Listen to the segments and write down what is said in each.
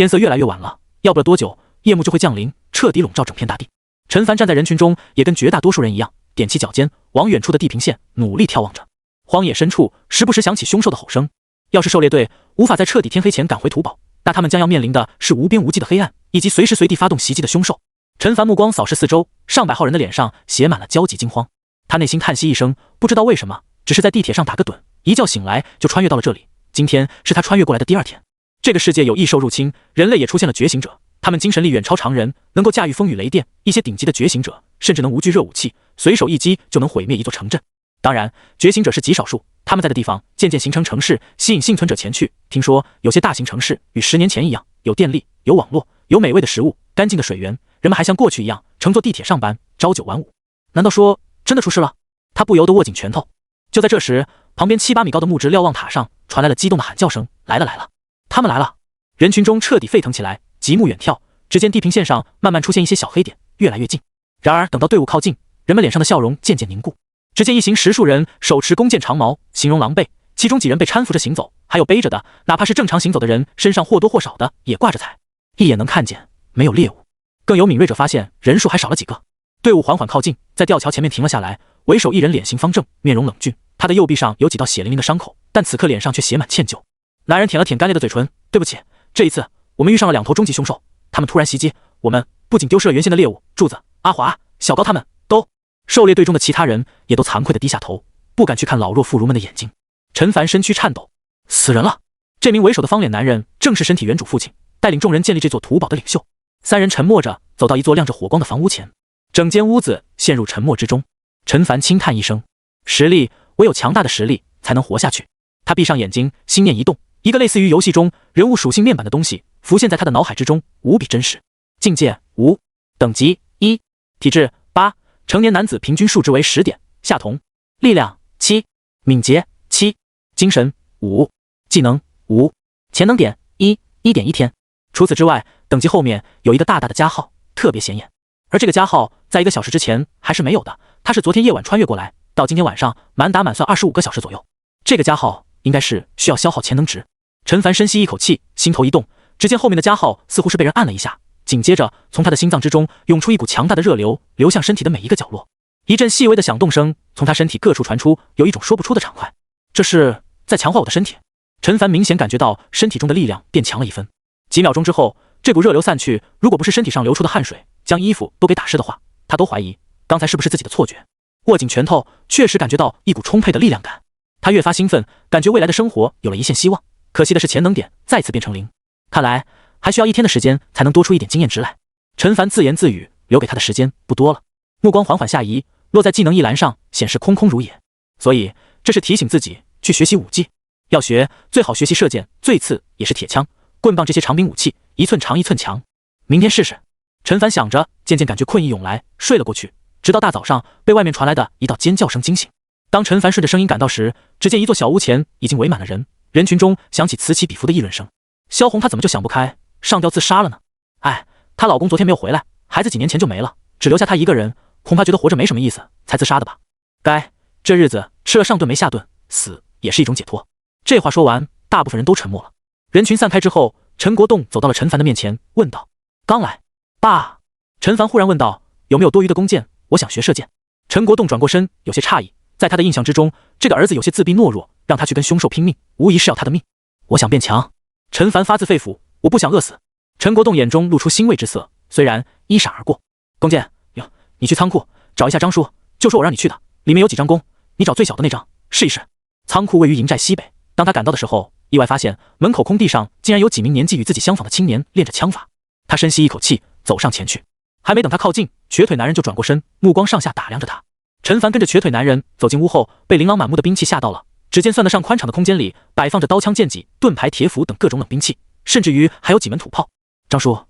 天色越来越晚了，要不了多久，夜幕就会降临，彻底笼罩整片大地。陈凡站在人群中，也跟绝大多数人一样，踮起脚尖，往远处的地平线努力眺望着。荒野深处，时不时响起凶兽的吼声。要是狩猎队无法在彻底天黑前赶回土堡，那他们将要面临的是无边无际的黑暗，以及随时随地发动袭击的凶兽。陈凡目光扫视四周，上百号人的脸上写满了焦急惊慌。他内心叹息一声，不知道为什么，只是在地铁上打个盹，一觉醒来就穿越到了这里。今天是他穿越过来的第2天。这个世界有异兽入侵，人类也出现了觉醒者，他们精神力远超常人，能够驾驭风雨雷电，一些顶级的觉醒者甚至能无惧热武器，随手一击就能毁灭一座城镇。当然，觉醒者是极少数，他们在的地方渐渐形成城市，吸引幸存者前去。听说有些大型城市与10年前一样，有电力，有网络，有美味的食物，干净的水源，人们还像过去一样乘坐地铁上班，朝9晚5。难道说真的出事了？他不由得握紧拳头。就在这时，旁边7、8米高的木质瞭望塔上传来了激动的喊叫声：“来了来了，他们来了！”人群中彻底沸腾起来，极目远眺，只见地平线上慢慢出现一些小黑点，越来越近。然而等到队伍靠近，人们脸上的笑容渐渐凝固。只见一行10数人手持弓箭长矛，形容狼狈，其中几人被搀扶着行走，还有背着的，哪怕是正常行走的人，身上或多或少的也挂着彩。一眼能看见，没有猎物。更有敏锐者发现人数还少了几个。队伍缓缓靠近，在吊桥前面停了下来，为首一人脸型方正，面容冷峻，他的右臂上有几道血淋淋的伤口，但此刻脸上却写满歉疚。男人舔了舔干裂的嘴唇，对不起，这一次我们遇上了2头终极凶兽，他们突然袭击我们，不仅丢失了原先的猎物柱子、阿华、小高他们都……狩猎队中的其他人也都惭愧地低下头，不敢去看老弱妇孺们的眼睛。陈凡身躯颤抖，死人了！这名为首的方脸男人正是身体原主父亲，带领众人建立这座土堡的领袖。3人沉默着走到一座亮着火光的房屋前，整间屋子陷入沉默之中。陈凡轻叹一声，实力，唯有强大的实力才能活下去。他闭上眼睛，心念一动，一个类似于游戏中人物属性面板的东西浮现在他的脑海之中，无比真实。境界5，等级1，体质8，成年男子平均数值为10点，下同。力量7，敏捷7，精神5，技能5，潜能点1.1天。除此之外，等级后面有一个大大的加号，特别显眼。而这个加号在1个小时之前还是没有的，他是昨天夜晚穿越过来，到今天晚上满打满算25个小时左右。这个加号应该是需要消耗潜能值。陈凡深吸一口气，心头一动，只见后面的加号似乎是被人按了一下，紧接着从他的心脏之中涌出一股强大的热流，流向身体的每一个角落。一阵细微的响动声从他身体各处传出，有一种说不出的畅快。这是在强化我的身体。陈凡明显感觉到身体中的力量变强了1分。几秒钟之后，这股热流散去，如果不是身体上流出的汗水将衣服都给打湿的话，他都怀疑刚才是不是自己的错觉。握紧拳头，确实感觉到一股充沛的力量感。他越发兴奋，感觉未来的生活有了一线希望。可惜的是潜能点再次变成0，看来还需要1天的时间才能多出一点经验值来。陈凡自言自语，留给他的时间不多了。目光缓缓下移，落在技能一栏上，显示空空如也。所以这是提醒自己去学习武技，要学最好学习射箭、最次也是铁枪、棍棒这些长柄武器，1寸长1寸强。明天试试。陈凡想着，渐渐感觉困意涌来，睡了过去，直到大早上被外面传来的一道尖叫声惊醒。当陈凡顺着声音赶到时，只见一座小屋前已经围满了人，人群中响起此起彼伏的议论声。萧红她怎么就想不开，上吊自杀了呢？哎，她老公昨天没有回来，孩子几年前就没了，只留下她一个人，恐怕觉得活着没什么意思，才自杀的吧。该，这日子吃了上顿没下顿，死也是一种解脱。这话说完，大部分人都沉默了。人群散开之后，陈国栋走到了陈凡的面前，问道：“刚来？爸。”陈凡忽然问道：“有没有多余的弓箭？我想学射箭。”陈国栋转过身，有些诧异，在他的印象之中，这个儿子有些自闭懦弱，让他去跟凶兽拼命，无疑是要他的命。我想变强。陈凡发自肺腑，我不想饿死。陈国栋眼中露出欣慰之色，虽然一闪而过。弓箭哟，你去仓库找一下张叔，就说我让你去的，里面有几张弓，你找最小的那张试一试。仓库位于营寨西北，当他赶到的时候，意外发现门口空地上竟然有几名年纪与自己相仿的青年练着枪法。他深吸一口气，走上前去。还没等他靠近，瘸腿男人就转过身，目光上下打量着他。陈凡跟着瘸腿男人走进屋后，被琳琅满目的兵器吓到了。只见算得上宽敞的空间里摆放着刀枪剑戟、盾牌铁斧等各种冷兵器，甚至于还有几门土炮。张叔，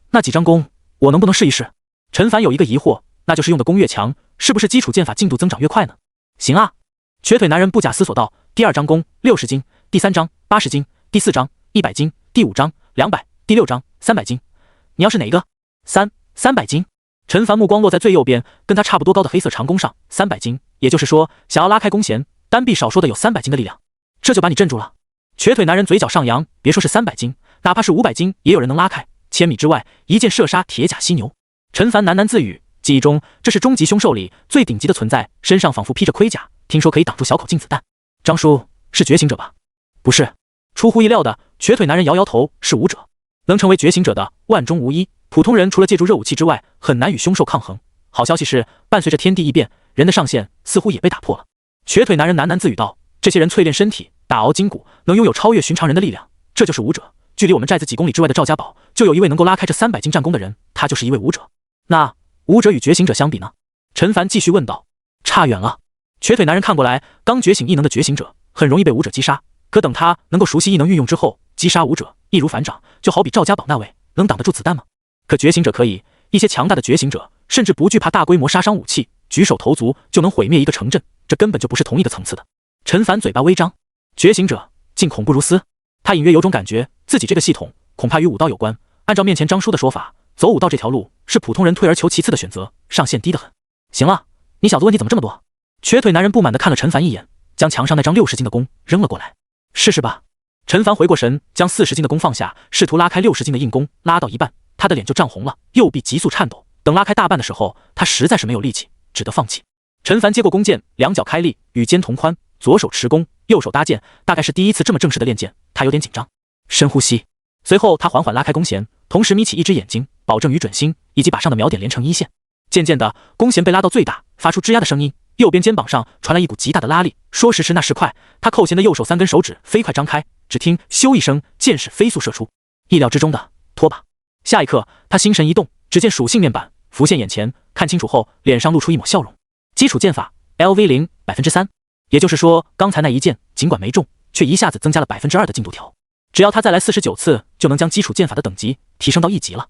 那几张弓我能不能试一试？陈凡有一个疑惑，那就是用的弓越强，是不是基础剑法进度增长越快呢？行啊，瘸腿男人不假思索道。第2张弓60斤，第3张80斤，第4张100斤，第5张200，第6张300斤。你要是哪一个？300斤。陈凡目光落在最右边，跟他差不多高的黑色长弓上，300斤，也就是说，想要拉开弓弦，单臂少说的有300斤的力量。这就把你镇住了。瘸腿男人嘴角上扬，别说是300斤，哪怕是500斤，也有人能拉开。1000米之外，一箭射杀铁甲犀牛。陈凡喃喃自语，记忆中这是终极凶兽里最顶级的存在，身上仿佛披着盔甲，听说可以挡住小口径子弹。张叔是觉醒者吧？不是。出乎意料的，瘸腿男人摇摇头，是武者。能成为觉醒者的万中无一，普通人除了借助热武器之外，很难与凶兽抗衡。好消息是，伴随着天地异变，人的上限似乎也被打破了。瘸腿男人喃喃自语道：这些人淬炼身体，打熬筋骨，能拥有超越寻常人的力量，这就是武者。距离我们寨子几公里之外的赵家堡，就有一位能够拉开这300斤战功的人，他就是一位武者。那武者与觉醒者相比呢？陈凡继续问道。差远了。瘸腿男人看过来，刚觉醒异能的觉醒者很容易被武者击杀，可等他能够熟悉异能运用之后，击杀武者易如反掌。就好比赵家堡那位，能挡得住子弹吗？可觉醒者可以，一些强大的觉醒者甚至不惧怕大规模杀伤武器，举手投足就能毁灭一个城镇，这根本就不是同一个层次的。陈凡嘴巴微张，觉醒者竟恐怖如斯。他隐约有种感觉，自己这个系统恐怕与武道有关。按照面前张叔的说法，走武道这条路是普通人退而求其次的选择，上限低得很。行了，你小子问题怎么这么多？瘸腿男人不满地看了陈凡一眼，将墙上那张60斤的弓扔了过来。试试吧。陈凡回过神，将40斤的弓放下，试图拉开60斤的硬弓，拉到一半，他的脸就涨红了，右臂急速颤抖。等拉开大半的时候，他实在是没有力气，只得放弃。陈凡接过弓箭，两脚开立，与肩同宽，左手持弓，右手搭箭，大概是第一次这么正式的练箭，他有点紧张。深呼吸，随后他缓缓拉开弓弦，同时眯起一只眼睛，保证与准心以及靶上的瞄点连成一线。渐渐的，弓弦被拉到最大，发出吱呀的声音，右边肩膀上传来一股极大的拉力。说时迟，那时快，他扣弦的右手3根手指飞快张开，只听咻一声，箭矢飞速射出。意料之中的拖把。下一刻，他心神一动，只见属性面板浮现眼前，看清楚后，脸上露出一抹笑容。基础剑法 LV0 3%，也就是说，刚才那一箭尽管没中，却一下子增加了2%的进度条。只要他再来49次，就能将基础剑法的等级提升到1级了。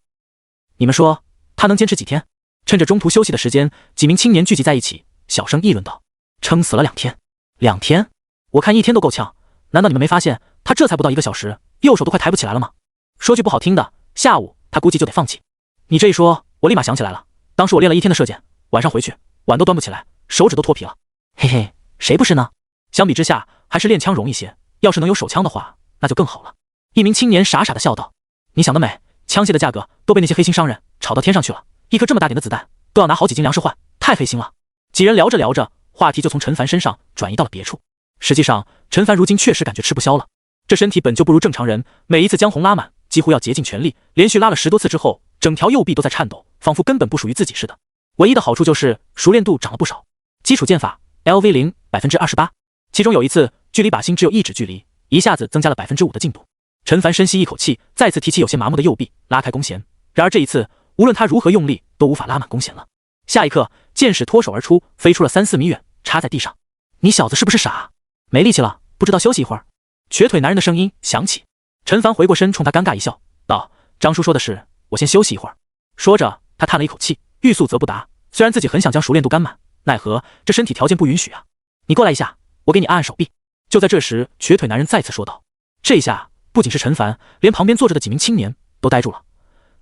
你们说他能坚持几天？趁着中途休息的时间，几名青年聚集在一起，小声议论道：撑死了2天。2天？我看1天都够呛。难道你们没发现他这才不到1个小时，右手都快抬不起来了吗？说句不好听的，下午他估计就得放弃。你这一说，我立马想起来了，当时我练了1天的射箭，晚上回去碗都端不起来，手指都脱皮了。嘿嘿，谁不是呢？相比之下，还是练枪容易些，要是能有手枪的话，那就更好了。一名青年傻傻的笑道：你想得美，枪械的价格都被那些黑心商人炒到天上去了，一颗这么大点的子弹都要拿好几斤粮食换，太费心了。几人聊着聊着，话题就从陈凡身上转移到了别处。实际上，陈凡如今确实感觉吃不消了，这身体本就不如正常人，每一次将红拉满，几乎要竭尽全力，连续拉了10多次之后，整条右臂都在颤抖，仿佛根本不属于自己似的。唯一的好处就是熟练度涨了不少。基础剑法 LV0 28%，其中有一次距离靶心只有1指距离，一下子增加了5%的进度。陈凡深吸一口气，再次提起有些麻木的右臂，拉开弓弦。然而这一次，无论他如何用力，都无法拉满弓弦了。下一刻，箭矢脱手而出，飞出了3、4米远，插在地上。你小子是不是傻？没力气了，不知道休息一会儿？瘸腿男人的声音响起。陈凡回过身，冲他尴尬一笑，道：张叔说的是，我先休息一会儿。说着，他叹了一口气，欲速则不达。虽然自己很想将熟练度干满，奈何这身体条件不允许啊。你过来一下，我给你按按手臂。就在这时，瘸腿男人再次说道。这一下不仅是陈凡，连旁边坐着的几名青年都呆住了，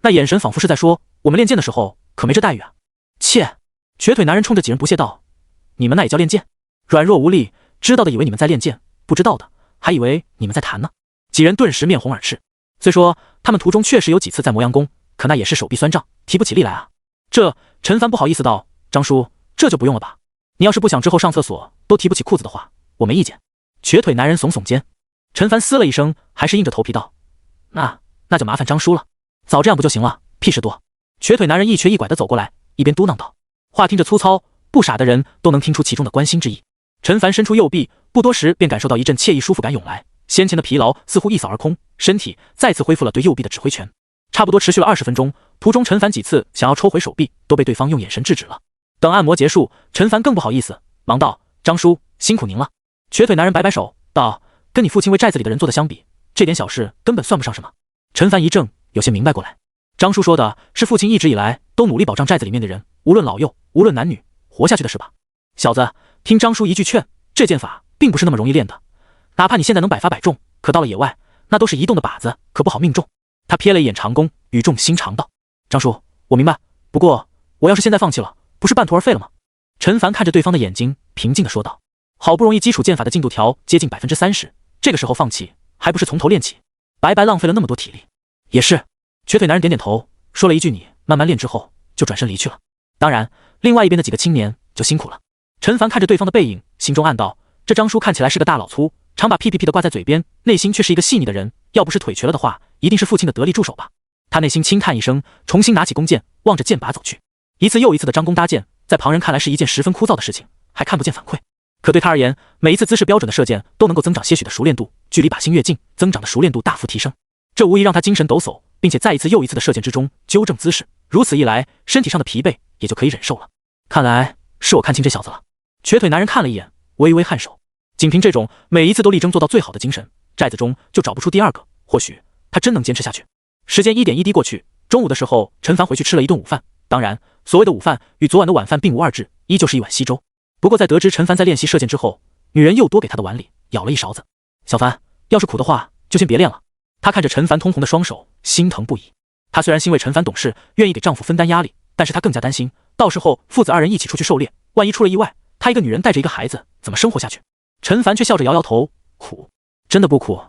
那眼神仿佛是在说，我们练剑的时候可没这待遇啊。切！瘸腿男人冲着几人不屑道：你们那也叫练剑？软弱无力，知道的以为你们在练剑，不知道的还以为你们在谈呢。几人顿时面红耳赤。虽说他们途中确实有几次在磨洋弓，可那也是手臂酸胀，提不起力来啊。陈凡不好意思道：张叔，这就不用了吧？你要是不想之后上厕所都提不起裤子的话，我没意见。瘸腿男人耸耸肩。陈凡嘶了一声，还是硬着头皮道：那就麻烦张叔了，早这样不就行了，屁事多。瘸腿男人一瘸一拐地走过来，一边嘟囔道，话听着粗糙，不傻的人都能听出其中的关心之意。陈凡伸出右臂，不多时便感受到一阵惬意舒服感涌来，先前的疲劳似乎一扫而空，身体再次恢复了对右臂的指挥权。差不多持续了20分钟，途中陈凡几次想要抽回手臂，都被对方用眼神制止了。等按摩结束，陈凡更不好意思，忙道：张叔辛苦您了。瘸腿男人摆摆手道：跟你父亲为寨子里的人做的相比，这点小事根本算不上什么。陈凡一怔，有些明白过来。张叔说的是父亲一直以来都努力保障寨子里面的人，无论老幼，无论男女，活下去的是吧？小子，听张叔一句劝，这剑法并不是那么容易练的，哪怕你现在能百发百中，可到了野外，那都是移动的靶子，可不好命中。他瞥了一眼长弓，语重心长道：张叔，我明白，不过我要是现在放弃了，不是半途而废了吗？陈凡看着对方的眼睛，平静地说道：好不容易基础剑法的进度条接近30%，这个时候放弃，还不是从头练起？白白浪费了那么多体力。也是，瘸腿男人点点头，说了一句你慢慢练之后，就转身离去了。当然，另外一边的几个青年就辛苦了。陈凡看着对方的背影，心中暗道，这张叔看起来是个大老粗，常把屁屁屁的挂在嘴边，内心却是一个细腻的人，要不是腿瘸了的话，一定是父亲的得力助手吧。他内心轻叹一声，重新拿起弓箭，望着箭靶走去。一次又一次的张弓搭箭，在旁人看来是一件十分枯燥的事情，还看不见反馈。可对他而言，每一次姿势标准的射箭都能够增长些许的熟练度，距离靶心越近，增长的熟练度大幅提升。这无疑让他精神抖擞，并且在一次又一次的射箭之中纠正姿势。如此一来，身体上的疲惫也就可以忍受了。看来是我看清这小子了。瘸腿男人看了一眼，微微颔首。仅凭这种每一次都力争做到最好的精神，寨子中就找不出第二个。或许他真能坚持下去。时间一点一滴过去，中午的时候，陈凡回去吃了一顿午饭。当然，所谓的午饭与昨晚的晚饭并无二致，依旧是一碗稀粥。不过在得知陈凡在练习射箭之后，女人又多给他的碗里舀了一勺子。小凡，要是苦的话，就先别练了。他看着陈凡通红的双手，心疼不已。他虽然欣慰陈凡懂事，愿意给丈夫分担压力，但是他更加担心，到时候父子二人一起出去狩猎，万一出了意外，他一个女人带着一个孩子，怎么生活下去？陈凡却笑着摇摇头，苦，真的不苦，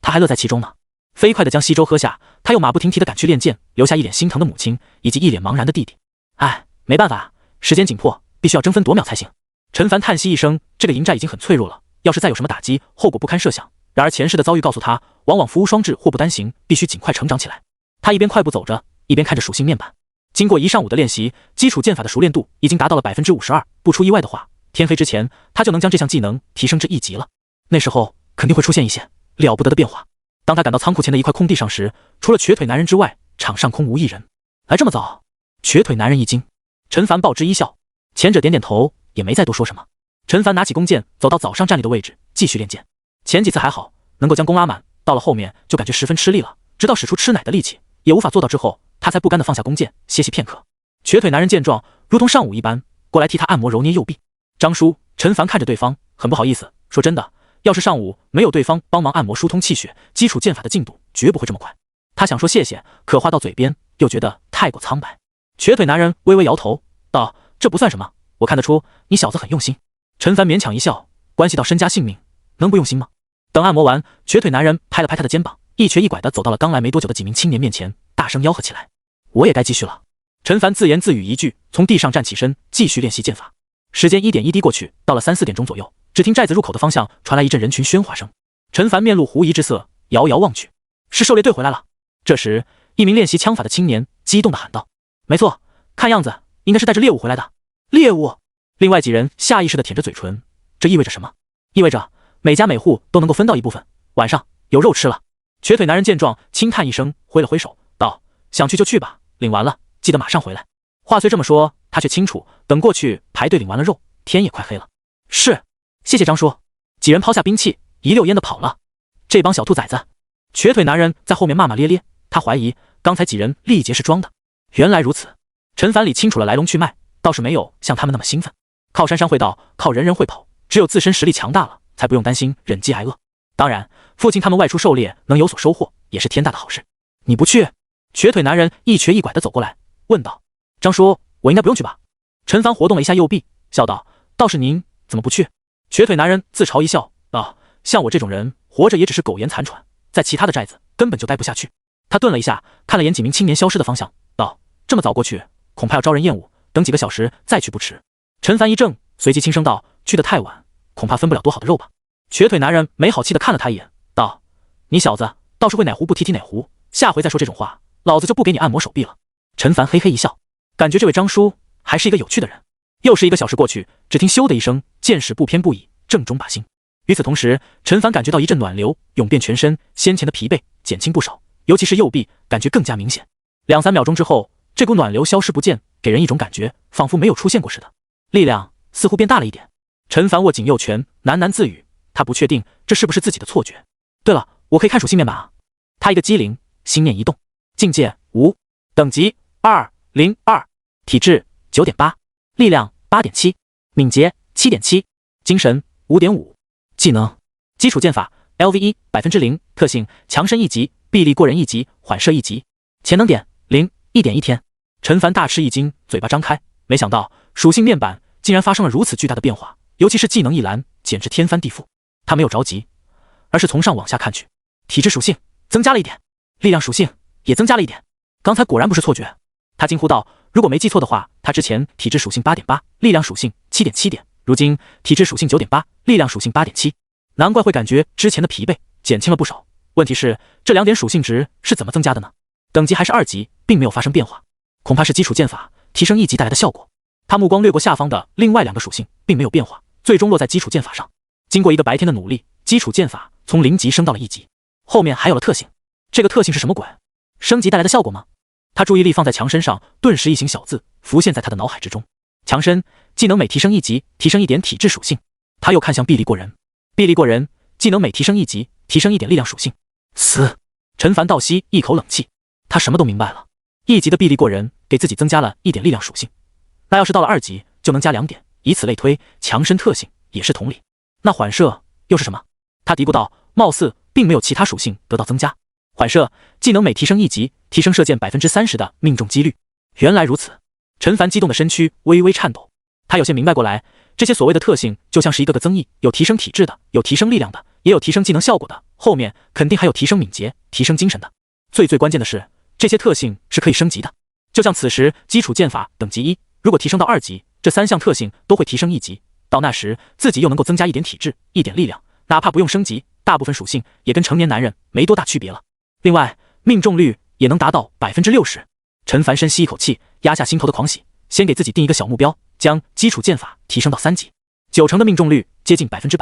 他还乐在其中呢。飞快地将稀粥喝下，他又马不停蹄地赶去练剑，留下一脸心疼的母亲以及一脸茫然的弟弟。哎，没办法，时间紧迫，必须要争分夺秒才行。陈凡叹息一声，这个营寨已经很脆弱了，要是再有什么打击，后果不堪设想。然而前世的遭遇告诉他，往往福无双至，祸不单行，必须尽快成长起来。他一边快步走着，一边看着属性面板。经过一上午的练习，基础剑法的熟练度已经达到了 52%， 不出意外的话，天黑之前他就能将这项技能提升至1级了。那时候肯定会出现一些了不得的变化。当他赶到仓库前的一块空地上时，除了瘸腿男人之外，场上空无一人。来这么早？瘸腿男人一惊。陈凡报之一笑，前者点点头，也没再多说什么。陈凡拿起弓箭，走到早上站立的位置，继续练箭。前几次还好，能够将弓拉满，到了后面就感觉十分吃力了，直到使出吃奶的力气也无法做到之后，他才不甘地放下弓箭，歇息片刻。瘸腿男人见状，如同上午一般，过来替他按摩揉捏右臂。张叔，陈凡看着对方，很不好意思，说真的，要是上午没有对方帮忙按摩疏通气血，基础剑法的进度绝不会这么快。他想说谢谢，可话到嘴边又觉得太过苍白。瘸腿男人微微摇头道，这不算什么，我看得出你小子很用心。陈凡勉强一笑，关系到身家性命，能不用心吗？等按摩完，瘸腿男人拍了拍他的肩膀，一瘸一拐地走到了刚来没多久的几名青年面前，大声吆喝起来，我也该继续了。陈凡自言自语一句，从地上站起身，继续练习剑法。时间一点一滴过去，到了3、4点钟左右，只听寨子入口的方向传来一阵人群喧哗声。陈凡面露狐疑之色，遥遥望去，是狩猎队回来了。这时，一名练习枪法的青年激动地喊道，没错，看样子应该是带着猎物回来的。猎物？另外几人下意识地舔着嘴唇，这意味着什么？意味着每家每户都能够分到一部分，晚上有肉吃了。瘸腿男人见状，轻叹一声，挥了挥手道，想去就去吧，领完了记得马上回来。话虽这么说，他却清楚，等过去排队领完了肉，天也快黑了。是，谢谢张叔。几人抛下兵器，一溜烟的跑了。这帮小兔崽子！瘸腿男人在后面骂骂咧咧，他怀疑刚才几人力竭是装的。原来如此，陈凡理清楚了来龙去脉，倒是没有像他们那么兴奋。靠山山会倒，靠人人会跑，只有自身实力强大了，才不用担心忍饥挨饿。当然，父亲他们外出狩猎能有所收获，也是天大的好事。你不去？瘸腿男人一瘸一拐的走过来，问道。张叔，我应该不用去吧？陈凡活动了一下右臂，笑道，倒是您怎么不去？瘸腿男人自嘲一笑道，像我这种人活着也只是苟延残喘，在其他的寨子根本就待不下去。他顿了一下，看了眼几名青年消失的方向，道，这么早过去恐怕要招人厌恶，等几个小时再去不迟。陈凡一怔，随即轻声道，去得太晚，恐怕分不了多好的肉吧。瘸腿男人没好气地看了他一眼，道，你小子倒是会哪壶不提提哪壶，下回再说这种话，老子就不给你按摩手臂了。陈凡嘿嘿一笑，感觉这位张叔还是一个有趣的人。又是1个小时过去，只听咻的一声，箭矢不偏不倚，正中靶心。与此同时，陈凡感觉到一阵暖流涌遍全身，先前的疲惫减轻不少，尤其是右臂感觉更加明显。2、3秒钟之后，这股暖流消失不见，给人一种感觉仿佛没有出现过似的，力量似乎变大了一点。陈凡握紧右拳，喃喃自语，他不确定这是不是自己的错觉。对了，我可以看属性面板啊。他一个机灵，心念一动，境界无，等级202，体质9.8，力量8.7，敏捷7.7，精神5.5。技能基础剑法 LV1 0%， 特性强身1级，臂力过人1级，缓射1级。潜能点0 1.1天。陈凡大吃一惊，嘴巴张开，没想到属性面板竟然发生了如此巨大的变化，尤其是技能一栏，简直天翻地覆。他没有着急，而是从上往下看去。体质属性增加了一点，力量属性也增加了一点。刚才果然不是错觉。他惊呼道：“如果没记错的话，他之前体质属性 8.8， 力量属性 7.7 点，如今体质属性 9.8， 力量属性 8.7， 难怪会感觉之前的疲惫减轻了不少。问题是这2点属性值是怎么增加的呢？等级还是2级，并没有发生变化，恐怕是基础剑法提升1级带来的效果。”他目光掠过下方的另外2个属性，并没有变化，最终落在基础剑法上。经过一个白天的努力，基础剑法从0级升到了1级，后面还有了特性。这个特性是什么鬼？升级带来的效果吗？他注意力放在墙身上，顿时一行小字浮现在他的脑海之中。墙身技能每提升1级，提升1点体质属性。他又看向臂力过人，臂力过人技能每提升1级，提升1点力量属性。嘶！陈凡倒吸一口冷气，他什么都明白了。1级的臂力过人给自己增加了1点力量属性，那要是到了2级就能加2点，以此类推，强身特性也是同理。那缓射又是什么？他嘀咕道，貌似并没有其他属性得到增加。缓射技能每提升1级，提升射箭 30% 的命中几率。原来如此，陈凡激动的身躯微微颤抖。他有些明白过来，这些所谓的特性就像是一个个增益，有提升体质的，有提升力量的，也有提升技能效果的，后面肯定还有提升敏捷、提升精神的。最关键的是，这些特性是可以升级的。就像此时基础剑法等级1，如果提升到2级，这3项特性都会提升1级，到那时自己又能够增加1点体质、1点力量，哪怕不用升级，大部分属性也跟成年男人没多大区别了。另外，命中率也能达到 60%。 陈凡深吸一口气，压下心头的狂喜，先给自己定一个小目标，将基础剑法提升到3级，90%的命中率接近 100%。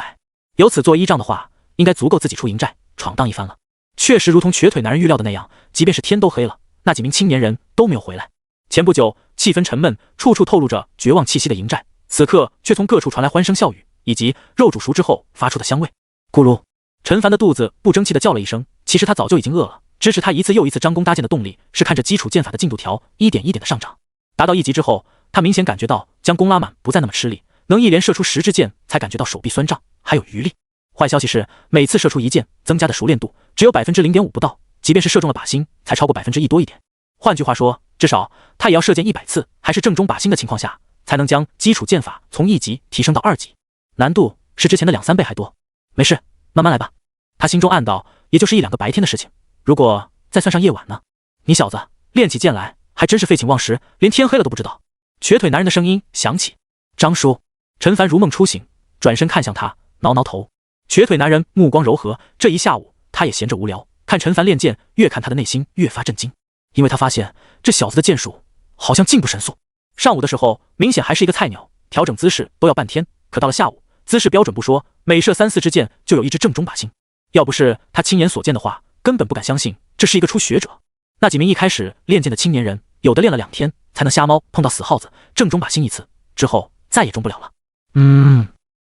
由此做依仗的话，应该足够自己出营寨闯荡一番了。确实如同瘸腿男人预料的那样，即便是天都黑了，那几名青年人都没有回来。前不久气氛沉闷，处处透露着绝望气息的营寨，此刻却从各处传来欢声笑语，以及肉煮熟之后发出的香味。咕噜，陈凡的肚子不争气地叫了一声。其实他早就已经饿了，支持他一次又一次张弓搭箭的动力是看着基础剑法的进度条一点一点的上涨。达到1级之后，他明显感觉到将弓拉满不再那么吃力，能一连射出10支箭才感觉到手臂酸胀，还有余力。坏消息是，每次射出1箭增加的熟练度只有 0.5% 不到，即便是射中了靶心，才超过1%多一点。换句话说，至少他也要射箭100次，还是正中靶心的情况下，才能将基础剑法从1级提升到2级，难度是之前的2-3倍还多。没事，慢慢来吧。他心中暗道，也就是1-2个白天的事情，如果再算上夜晚呢？你小子练起剑来还真是废寝忘食，连天黑了都不知道。瘸腿男人的声音响起。张叔。陈凡如梦初醒，转身看向他，挠挠头。瘸腿男人目光柔和，这一下午他也闲着无聊，看陈凡练剑，越看他的内心越发震惊，因为他发现这小子的剑术好像进步神速。上午的时候明显还是一个菜鸟，调整姿势都要半天，可到了下午，姿势标准不说，每射3-4支箭就有1支正中靶心。要不是他亲眼所见的话，根本不敢相信这是一个初学者。那几名一开始练剑的青年人，有的练了2天才能瞎猫碰到死耗子正中靶心1次，之后再也中不了了。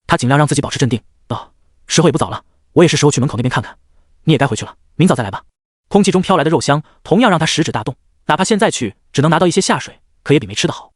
他尽量让自己保持镇定，道：“时候也不早了，我也是时候去门口那边看看，你也该回去了，明早再来吧。”空气中飘来的肉香同样让他食指大动，哪怕现在去只能拿到一些下水，可也比没吃的好。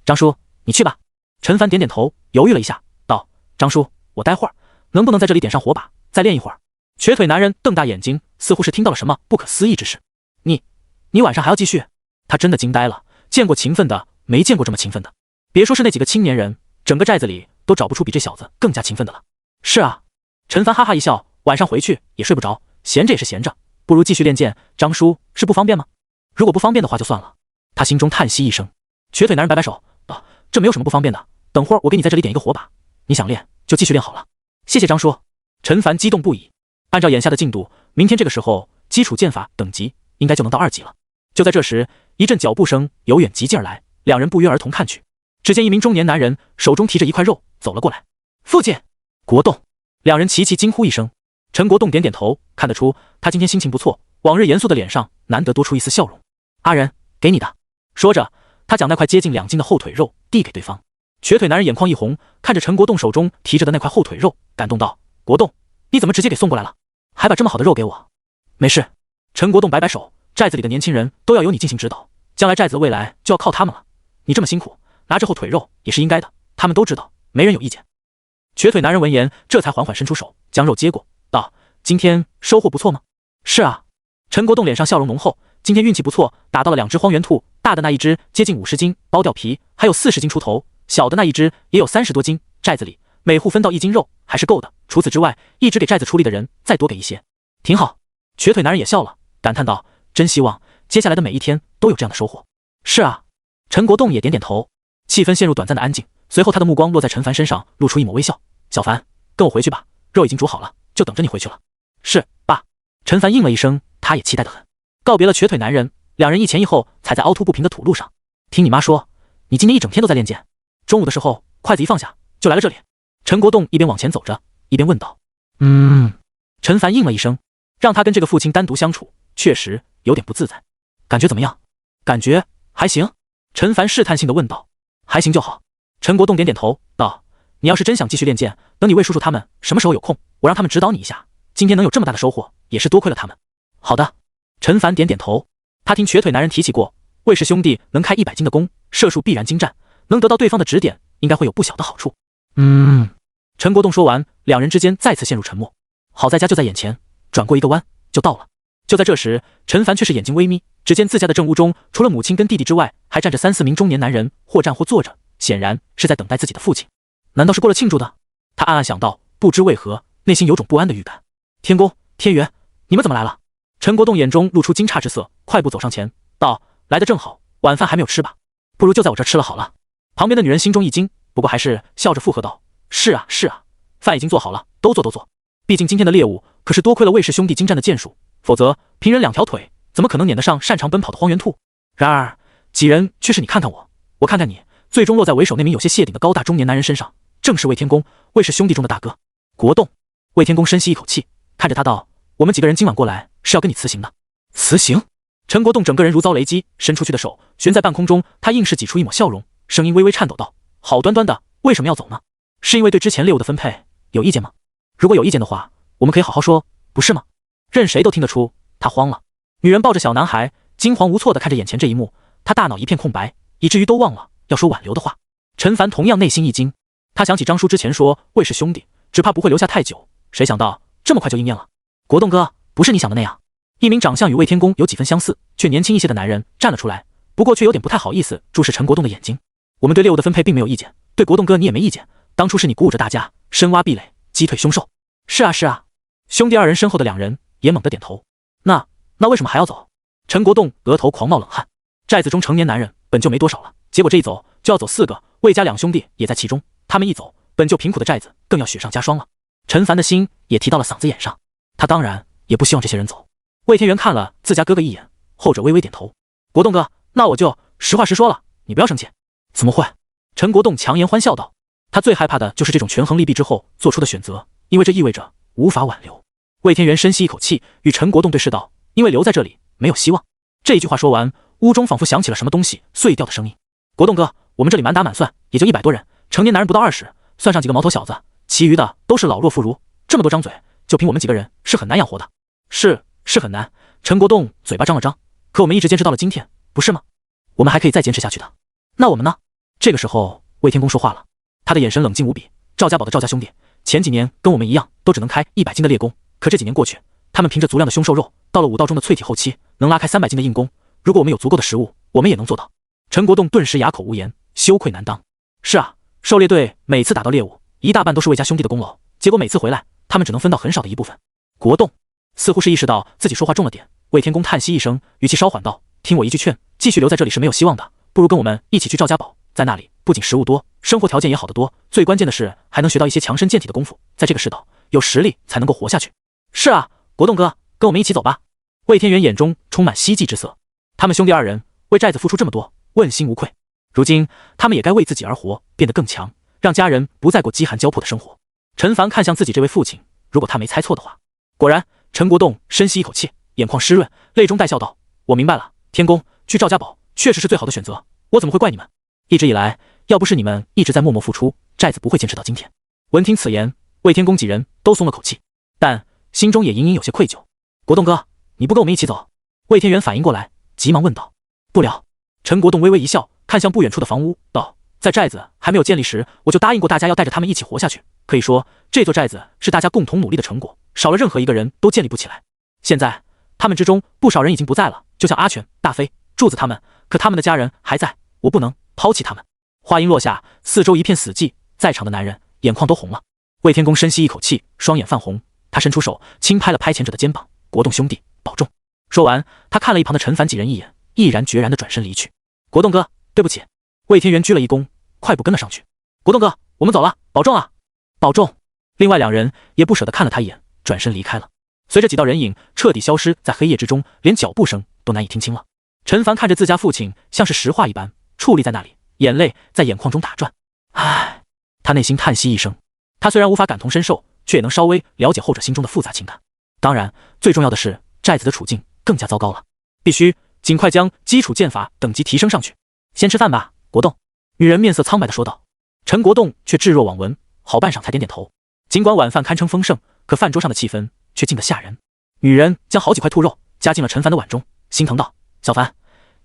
张叔，你去吧。陈凡点点头，犹豫了一下，道：“张叔，我待会儿能不能在这里点上火把，再练一会儿？”瘸腿男人瞪大眼睛，似乎是听到了什么不可思议之事。你晚上还要继续？他真的惊呆了，见过勤奋的，没见过这么勤奋的。别说是那几个青年人，整个寨子里都找不出比这小子更加勤奋的了。是啊，陈凡哈哈一笑，晚上回去也睡不着，闲着也是闲着，不如继续练剑。张叔是不方便吗？如果不方便的话就算了。他心中叹息一声。瘸腿男人摆摆手，道：“这没有什么不方便的，等会儿我给你在这里点一个火把，你想练就继续练好了。”谢谢张叔。陈凡激动不已。按照眼下的进度，明天这个时候基础剑法等级应该就能到2级了。就在这时，一阵脚步声由远及近而来，两人不约而同看去，只见一名中年男人手中提着一块肉走了过来。父亲，国栋。两人齐齐惊呼一声。陈国栋点点头，看得出他今天心情不错，往日严肃的脸上难得多出一丝笑容。阿仁，给你的。说着，他将那块接近2斤的后腿肉递给对方。瘸腿男人眼眶一红，看着陈国栋手中提着的那块后腿肉，感动道：“国栋，你怎么直接给送过来了？还把这么好的肉给我？”没事。陈国栋摆摆手，寨子里的年轻人都要由你进行指导，将来寨子的未来就要靠他们了。你这么辛苦，拿着后腿肉也是应该的，他们都知道，没人有意见。瘸腿男人闻言，这才缓缓伸出手，将肉接过，道：“今天收获不错吗？”是啊。陈国栋脸上笑容浓厚，今天运气不错，打到了2只荒原兔，大的那一只接近50斤，剥掉皮还有40斤出头，小的那一只也有30多斤，寨子里每户分到1斤肉还是够的，除此之外，一直给寨子出力的人再多给一些，挺好。瘸腿男人也笑了，感叹道：“真希望接下来的每一天都有这样的收获。”是啊，陈国栋也点点头。气氛陷入短暂的安静，随后他的目光落在陈凡身上，露出一抹微笑：“小凡，跟我回去吧，肉已经煮好了，就等着你回去了。”是，爸。陈凡应了一声，他也期待得很。告别了瘸腿男人，两人一前一后踩在凹凸不平的土路上。听你妈说，你今天一整天都在练剑。中午的时候，筷子一放下，就来了这里。陈国栋一边往前走着，一边问道：“陈凡应了一声，让他跟这个父亲单独相处，确实有点不自在。感觉怎么样？感觉还行。陈凡试探性地问道。还行就好。陈国栋点点头道：“你要是真想继续练剑，等你魏叔叔他们什么时候有空，我让他们指导你一下。今天能有这么大的收获，也是多亏了他们。”好的。陈凡点点头。他听瘸腿男人提起过，魏氏兄弟能开100斤的功，射术必然精湛，能得到对方的指点，应该会有不小的好处。陈国栋说完，两人之间再次陷入沉默。好在家就在眼前，转过一个弯就到了。就在这时，陈凡却是眼睛微眯，只见自家的正屋中，除了母亲跟弟弟之外，还站着3、4名中年男人，或站或坐着，显然是在等待自己的父亲。难道是过了庆祝的？他暗暗想到，不知为何，内心有种不安的预感。天公、天元，你们怎么来了？陈国栋眼中露出惊诧之色，快步走上前，道：“来得正好，晚饭还没有吃吧？不如就在我这吃了好了。”旁边的女人心中一惊，不过还是笑着附和道：“是啊，是啊，饭已经做好了，都坐都坐。毕竟今天的猎物可是多亏了魏氏兄弟精湛的剑术，否则凭人2条腿，怎么可能撵得上擅长奔跑的荒原兔？然而几人却是你看看我，我看看你，最终落在为首那名有些谢顶的高大中年男人身上，正是魏天公，魏氏兄弟中的大哥国栋。”魏天公深吸一口气，看着他道：“我们几个人今晚过来是要跟你辞行的。”辞行？陈国栋整个人如遭雷击，伸出去的手悬在半空中，他硬是挤出一抹笑容，声音微微颤抖道：“好端端的，为什么要走呢？是因为对之前猎物的分配有意见吗？如果有意见的话，我们可以好好说，不是吗？”任谁都听得出他慌了。女人抱着小男孩，惊惶无措地看着眼前这一幕，他大脑一片空白，以至于都忘了要说挽留的话。陈凡同样内心一惊，他想起张叔之前说魏氏兄弟只怕不会留下太久，谁想到这么快就应验了。国栋哥，不是你想的那样。一名长相与魏天公有几分相似却年轻一些的男人站了出来，不过却有点不太好意思注视陈国栋的眼睛。我们对猎物的分配并没有意见，对国栋哥你也没意见，当初是你鼓舞着大家深挖壁垒，击退凶兽。是啊是啊。兄弟二人身后的两人也猛地点头。那为什么还要走？陈国栋额头狂冒冷汗。寨子中成年男人本就没多少了，结果这一走就要走4个，魏家2兄弟也在其中，他们一走，本就贫苦的寨子更要雪上加霜了。陈凡的心也提到了嗓子眼上，他当然也不希望这些人走。魏天元看了自家哥哥一眼，后者微微点头。国栋哥，那我就实话实说了，你不要生气。怎么会？陈国栋强颜欢笑道。他最害怕的就是这种权衡利弊之后做出的选择，因为这意味着无法挽留。魏天元深吸一口气，与陈国栋对视道：“因为留在这里没有希望。”这一句话说完，屋中仿佛响起了什么东西碎掉的声音。国栋哥，我们这里满打满算也就100多人，成年男人不到20，算上几个毛头小子，其余的都是老弱妇孺，这么多张嘴，就凭我们几个人是很难养活的。是很难。陈国栋嘴巴张了张，可我们一直坚持到了今天，不是吗？我们还可以再坚持下去的。那我们呢？这个时候，魏天公说话了，他的眼神冷静无比。赵家堡的赵家兄弟，前几年跟我们一样，都只能开100斤的猎弓，可这几年过去，他们凭着足量的凶兽肉，到了武道中的淬体后期，能拉开300斤的硬弓。如果我们有足够的食物，我们也能做到。陈国栋顿时哑口无言，羞愧难当。是啊，狩猎队每次打到猎物，一大半都是魏家兄弟的功劳，结果每次回来，他们只能分到很少的一部分。国栋似乎是意识到自己说话重了点，魏天公叹息一声，语气稍缓道：“听我一句劝，继续留在这里是没有希望的，不如跟我们一起去赵家堡，在那里不仅食物多，生活条件也好得多，最关键的是还能学到一些强身健体的功夫，在这个世道，有实力才能够活下去。”是啊，国栋哥，跟我们一起走吧。魏天元眼中充满希冀之色，他们兄弟二人为寨子付出这么多，问心无愧，如今他们也该为自己而活，变得更强，让家人不再过饥寒交迫的生活。陈凡看向自己这位父亲，如果他没猜错的话，果然，陈国栋深吸一口气，眼眶湿润，泪中带笑道：“我明白了，天公，去赵家堡确实是最好的选择，我怎么会怪你们？一直以来，要不是你们一直在默默付出，寨子不会坚持到今天。”闻听此言，魏天公几人都松了口气，但心中也隐隐有些愧疚。国栋哥，你不跟我们一起走？魏天元反应过来，急忙问道。不了。陈国栋微微一笑，看向不远处的房屋，道：“在寨子还没有建立时，我就答应过大家要带着他们一起活下去。可以说，这座寨子是大家共同努力的成果，少了任何一个人都建立不起来。现在，他们之中不少人已经不在了，就像阿全、大飞、柱子他们，可他们的家人还在，我不能抛弃他们。”话音落下，四周一片死寂，在场的男人眼眶都红了。魏天公深吸一口气，双眼泛红，他伸出手轻拍了拍前者的肩膀：“国栋兄弟保重。说完，他看了一旁的陈凡几人一眼，毅然决然地转身离去。国栋哥，对不起。魏天元鞠了一躬，快步跟了上去。国栋哥，我们走了，保重啊，保重。另外2人也不舍得看了他一眼，转身离开了。随着几道人影彻底消失在黑夜之中，连脚步声都难以听清了。陈凡看着自家父亲像是石化一般矗立在那里，眼泪在眼眶中打转。唉，他内心叹息一声。他虽然无法感同身受，却也能稍微了解后者心中的复杂情感。当然，最重要的是寨子的处境更加糟糕了，必须尽快将基础剑法等级提升上去。先吃饭吧，国栋。女人面色苍白地说道。陈国栋却置若罔闻，好半晌才点点头。尽管晚饭堪称丰盛，可饭桌上的气氛却静得吓人。女人将好几块兔肉夹进了陈凡的碗中，心疼道：小凡，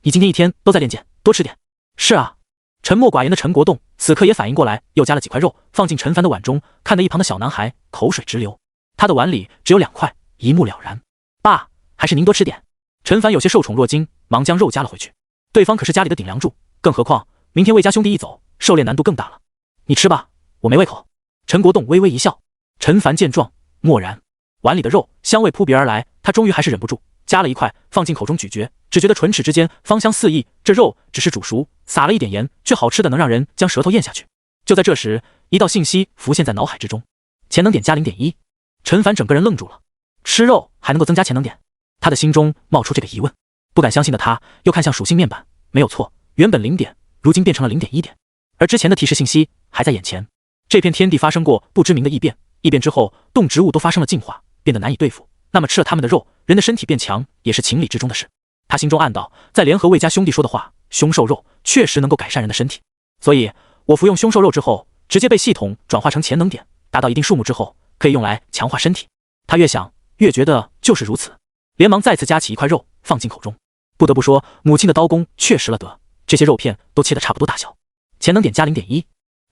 你今天一天都在练剑，多吃点。是啊。沉默寡言的陈国栋此刻也反应过来，又夹了几块肉放进陈凡的碗中，看得一旁的小男孩口水直流。他的碗里只有2块，一目了然。爸，还是您多吃点。陈凡有些受宠若惊，忙将肉夹了回去。对方可是家里的顶梁柱，更何况明天魏家兄弟一走，狩猎难度更大了。你吃吧，我没胃口。陈国栋微微一笑。陈凡见状默然，碗里的肉香味扑鼻而来，他终于还是忍不住夹了一块放进口中咀嚼，只觉得唇齿之间芳香四溢。这肉只是煮熟，撒了一点盐，却好吃的能让人将舌头咽下去。就在这时，一道信息浮现在脑海之中：潜能点加 0.1。 陈凡整个人愣住了，吃肉还能够增加潜能点？他的心中冒出这个疑问。不敢相信的他又看向属性面板，没有错，原本0点，如今变成了0.1点。而之前的提示信息还在眼前。这片天地发生过不知名的异变，异变之后，动植物都发生了进化，变得难以对付。那么吃了他们的肉，人的身体变强也是情理之中的事。他心中暗道，在联合魏家兄弟说的话，凶兽肉确实能够改善人的身体，所以我服用凶兽肉之后，直接被系统转化成潜能点，达到一定数目之后，可以用来强化身体。他越想越觉得就是如此，连忙再次夹起一块肉放进口中。不得不说，母亲的刀工确实了得，这些肉片都切得差不多大小。潜能点加 0.1。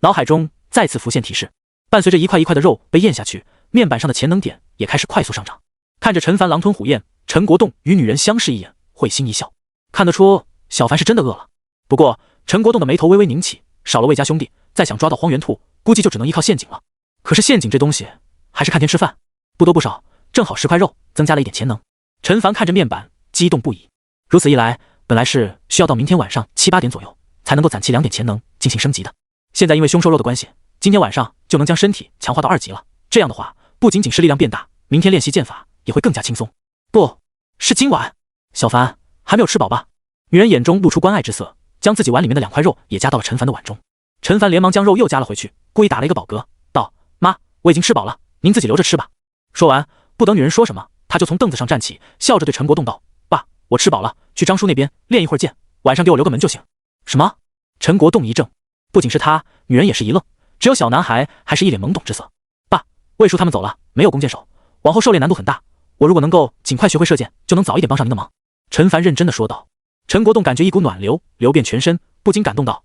脑海中再次浮现提示，伴随着一块一块的肉被咽下去，面板上的潜能点也开始快速上涨。看着陈凡狼吞虎咽，陈国栋与女人相视一眼，会心一笑，看得出小凡是真的饿了。不过陈国栋的眉头微微拧起，少了魏家兄弟，再想抓到荒原兔，估计就只能依靠陷阱了。可是陷阱这东西还是看天吃饭，不多不少，正好10块肉增加了一点潜能。陈凡看着面板激动不已，如此一来，本来是需要到明天晚上7、8点左右才能够攒齐2点潜能进行升级的，现在因为凶兽肉的关系，今天晚上就能将身体强化到2级了。这样的话，不仅仅是力量变大，明天练习剑法也会更加轻松。不是今晚，小凡还没有吃饱吧？女人眼中露出关爱之色，将自己碗里面的2块肉也夹到了陈凡的碗中。陈凡连忙将肉又夹了回去，故意打了一个饱嗝，道：妈，我已经吃饱了，您自己留着吃吧。说完，不等女人说什么，他就从凳子上站起，笑着对陈国栋道：爸，我吃饱了，去张叔那边练一会儿剑，晚上给我留个门就行。什么？陈国栋一怔，不仅是他，女人也是一愣，只有小男孩还是一脸懵懂之色。爸，魏叔他们走了，没有弓箭手，往后狩猎难度很大，我如果能够尽快学会射箭，就能早一点帮上您的忙。陈凡认真的说道。陈国栋感觉一股暖流流遍全身，不禁感动道：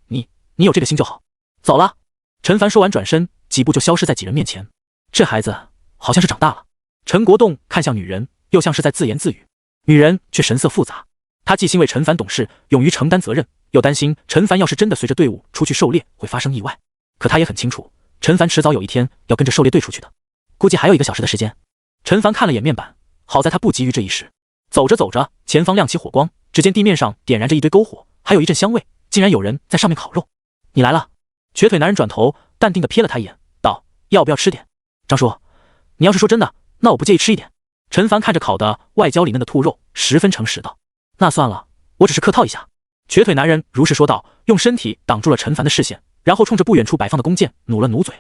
你有这个心就好。走了。陈凡说完转身几步就消失在几人面前。这孩子好像是长大了。陈国栋看向女人，又像是在自言自语。女人却神色复杂，她既欣慰陈凡懂事，勇于承担责任，又担心陈凡要是真的随着队伍出去狩猎会发生意外。可她也很清楚，陈凡迟早有一天要跟着狩猎队出去的，估计还有1个小时的时间。陈凡看了眼面板，好在他不急于这一时。走着走着，前方亮起火光，只见地面上点燃着一堆篝火，还有一阵香味，竟然有人在上面烤肉。你来了。瘸腿男人转头淡定地瞥了他一眼，道：要不要吃点？张叔，你要是说真的，那我不介意吃一点。陈凡看着烤的外焦里嫩的兔肉，十分诚实道：那算了，我只是客套一下。瘸腿男人如实说道，用身体挡住了陈凡的视线，然后冲着不远处摆放的弓箭努了努嘴。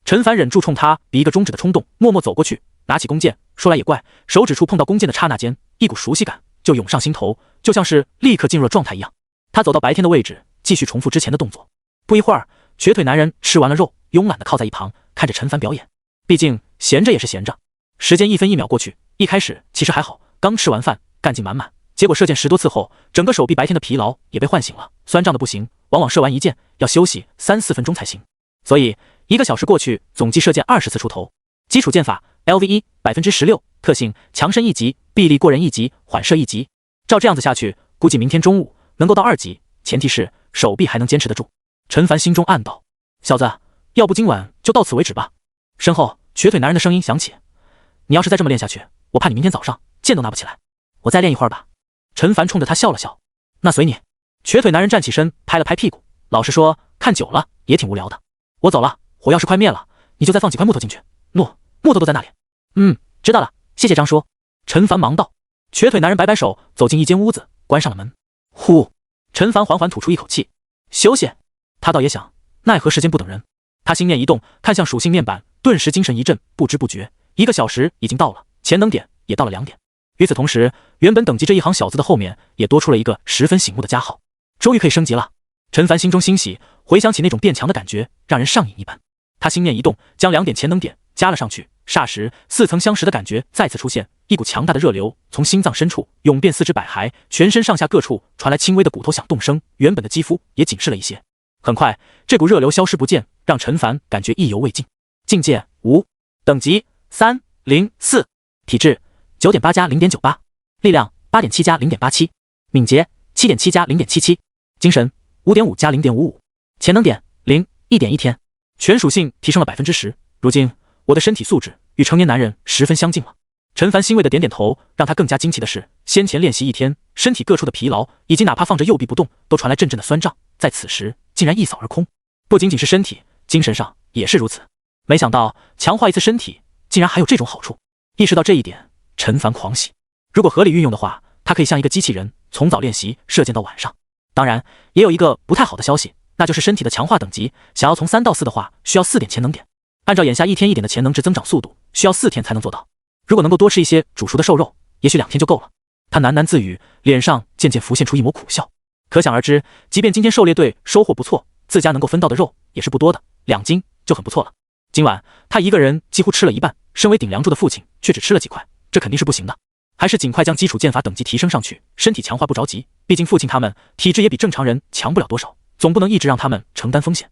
陈凡忍住冲他比一个中指的冲动，默默走过去，拿起弓箭。说来也怪，手指处碰到弓箭的刹那间，一股熟悉感就涌上心头，就像是立刻进入了状态一样。他走到白天的位置，继续重复之前的动作。不一会儿，瘸腿男人吃完了肉，慵懒地靠在一旁，看着陈凡表演。毕竟闲着也是闲着。时间1分1秒过去，一开始其实还好，刚吃完饭，干劲满满。结果射箭10多次后，整个手臂白天的疲劳也被唤醒了，酸胀的不行。往往射完一箭要休息3、4分钟才行，所以1个小时过去，总计射箭20次出头。基础箭法 LV1 16%，特性强身1级，臂力过人1级，缓射1级。照这样子下去，估计明天中午能够到2级，前提是手臂还能坚持得住。陈凡心中暗道：小子，要不今晚就到此为止吧。身后瘸腿男人的声音响起：你要是再这么练下去，我怕你明天早上剑都拿不起来。我再练一会儿吧。陈凡冲着他笑了笑。那随你。瘸腿男人站起身，拍了拍屁股。老实说，看久了也挺无聊的。我走了，火要是快灭了，你就再放几块木头进去。木头都在那里。知道了，谢谢张叔。陈凡忙道。瘸腿男人摆摆手，走进一间屋子，关上了门。呼，陈凡缓缓吐出一口气，休息。他倒也想，奈何时间不等人。他心念一动，看向属性面板，顿时精神一振，不知不觉1个小时已经到了，潜能点也到了2点。与此同时，原本等级这一行小字的后面也多出了一个十分醒目的加号，终于可以升级了。陈凡心中欣喜，回想起那种变强的感觉，让人上瘾一般。他心念一动，将2点潜能点加了上去，霎时似曾相识的感觉再次出现，一股强大的热流从心脏深处涌遍四肢百骸，全身上下各处传来轻微的骨头响动声，原本的肌肤也紧实了一些。很快，这股热流消失不见，让陈凡感觉意犹未尽。境界5，等级304，体质9.8加0.98，力量8.7加0.87，敏捷7.7加0.77，精神5.5加0.55，潜能点0，1.1天，全属性提升了10%。如今我的身体素质与成年男人十分相近了。陈凡欣慰的点点头，让他更加惊奇的是，先前练习1天，身体各处的疲劳以及哪怕放着右臂不动，都传来阵阵的酸胀，在此时竟然一扫而空。不仅仅是身体，精神上也是如此。没想到强化一次身体竟然还有这种好处。意识到这一点，陈凡狂喜。如果合理运用的话，他可以像一个机器人，从早练习射箭到晚上。当然，也有一个不太好的消息，那就是身体的强化等级，想要从3到4的话，需要4点潜能点。按照眼下1天1点的潜能值增长速度，需要4天才能做到。如果能够多吃一些煮熟的瘦肉，也许2天就够了。他喃喃自语，脸上渐渐浮现出一抹苦笑。可想而知，即便今天狩猎队收获不错，自家能够分到的肉也是不多的，2斤就很不错了。今晚他一个人几乎吃了一半，身为顶梁柱的父亲却只吃了几块，这肯定是不行的。还是尽快将基础剑法等级提升上去，身体强化不着急，毕竟父亲他们体质也比正常人强不了多少，总不能一直让他们承担风险。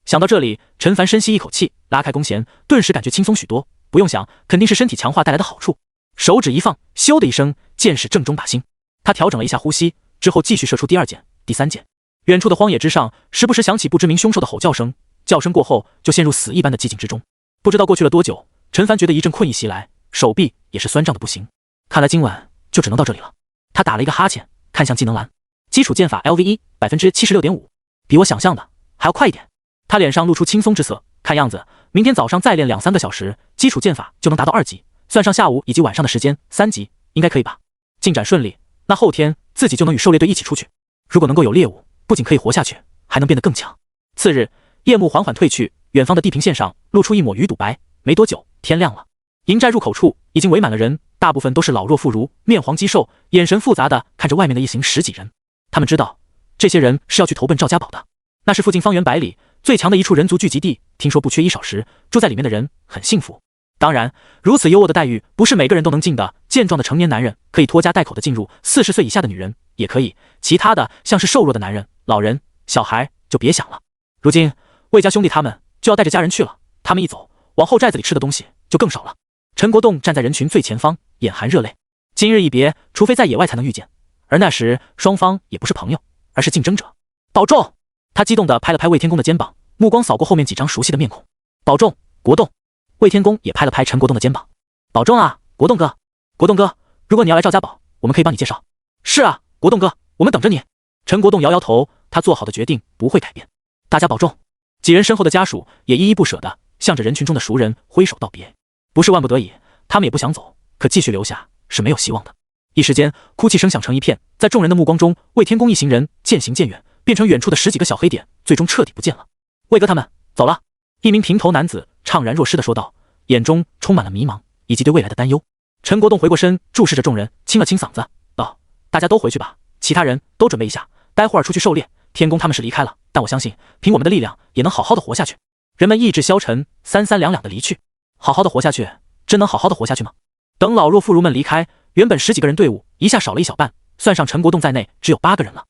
想到这里，陈凡深吸一口气，拉开弓弦，顿时感觉轻松许多。不用想，肯定是身体强化带来的好处。手指一放，咻的一声，箭矢正中靶心。他调整了一下呼吸，之后继续射出第2箭、第3箭。远处的荒野之上，时不时响起不知名凶兽的吼叫声，叫声过后就陷入死一般的寂静之中。不知道过去了多久，陈凡觉得一阵困意袭来，手臂也是酸胀的不行。看来今晚就只能到这里了。他打了一个哈欠，看向技能栏，基础剑法 LV1 76.5%，比我想象的还要快一点。他脸上露出轻松之色，看样子明天早上再练2-3个小时，基础剑法就能达到2级，算上下午以及晚上的时间，3级应该可以吧？进展顺利，那后天自己就能与狩猎队一起出去。如果能够有猎物，不仅可以活下去，还能变得更强。次日，夜幕缓缓退去，远方的地平线上露出一抹鱼肚白。没多久，天亮了。营寨入口处已经围满了人，大部分都是老弱妇孺，面黄肌瘦，眼神复杂的看着外面的一行10几人。他们知道，这些人是要去投奔赵家堡的，那是附近方圆100里最强的一处人族聚集地，听说不缺衣少食，住在里面的人很幸福。当然，如此优渥的待遇不是每个人都能进的。健壮的成年男人可以拖家带口的进入，40岁以下的女人也可以，其他的像是瘦弱的男人、老人、小孩就别想了。如今魏家兄弟他们就要带着家人去了，他们一走，往后寨子里吃的东西就更少了。陈国栋站在人群最前方，眼含热泪。今日一别，除非在野外才能遇见，而那时双方也不是朋友，而是竞争者。保重！他激动地拍了拍魏天公的肩膀，目光扫过后面几张熟悉的面孔。保重，国栋！魏天公也拍了拍陈国栋的肩膀。保重啊，国栋哥！国栋哥，如果你要来赵家堡，我们可以帮你介绍。是啊，国栋哥，我们等着你。陈国栋摇摇头，他做好的决定不会改变。大家保重！几人身后的家属也依依不舍地向着人群中的熟人挥手道别。不是万不得已，他们也不想走，可继续留下是没有希望的。一时间，哭泣声响成一片，在众人的目光中，魏天公一行人渐行渐远，变成远处的10几个小黑点，最终彻底不见了。魏哥他们走了。一名平头男子怅然若失地说道，眼中充满了迷茫以及对未来的担忧。陈国栋回过身，注视着众人，清了清嗓子道：大家都回去吧，其他人都准备一下，待会儿出去狩猎。天公他们是离开了，但我相信凭我们的力量也能好好的活下去。人们意志消沉，三三两两的离去。好好的活下去，真能好好的活下去吗？等老弱妇孺们离开，原本10几个人队伍一下少了一小半，算上陈国栋在内，只有8个人了。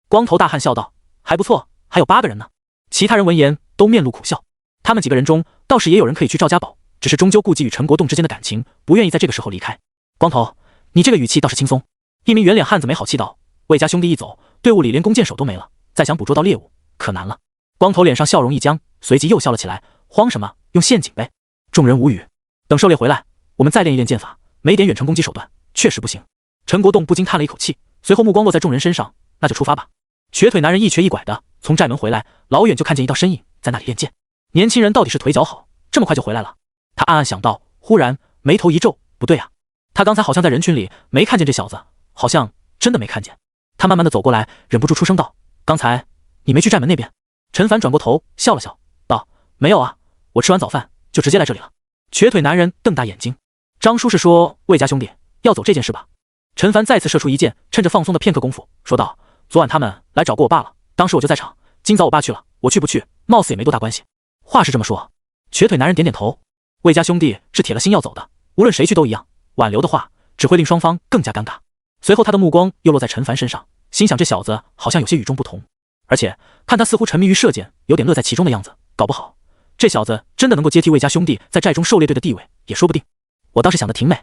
光头大汉笑道：还不错，还有8个人呢。其他人闻言都面露苦笑。他们几个人中倒是也有人可以去赵家堡，只是终究顾忌与陈国栋之间的感情，不愿意在这个时候离开。光头，你这个语气倒是轻松。一名圆脸汉子没好气道：魏家兄弟一走，队伍里连弓箭手都没了，再想捕捉到猎物可难了。光头脸上笑容一僵，随即又笑了起来：慌什么？用陷阱呗。众人无语。等狩猎回来，我们再练一练剑法，没点远程攻击手段，确实不行。陈国栋不禁叹了一口气，随后目光落在众人身上，那就出发吧。瘸腿男人一瘸一拐的从寨门回来，老远就看见一道身影在那里练剑。年轻人到底是腿脚好，这么快就回来了。他暗暗想到，忽然眉头一皱，不对啊，他刚才好像在人群里没看见这小子，好像真的没看见。他慢慢的走过来，忍不住出声道：“刚才你没去寨门那边？”陈凡转过头笑了笑，道：“没有啊，我吃完早饭就直接来这里了。”瘸腿男人瞪大眼睛：“张叔是说魏家兄弟要走这件事吧？”陈凡再次射出一箭，趁着放松的片刻功夫，说道：“昨晚他们来找过我爸了，当时我就在场。今早我爸去了，我去不去，貌似也没多大关系。”话是这么说，瘸腿男人点点头。魏家兄弟是铁了心要走的，无论谁去都一样，挽留的话只会令双方更加尴尬。随后他的目光又落在陈凡身上，心想这小子好像有些与众不同，而且看他似乎沉迷于射箭，有点乐在其中的样子，搞不好这小子真的能够接替魏家兄弟在寨中狩猎队的地位，也说不定。我倒是想得挺美。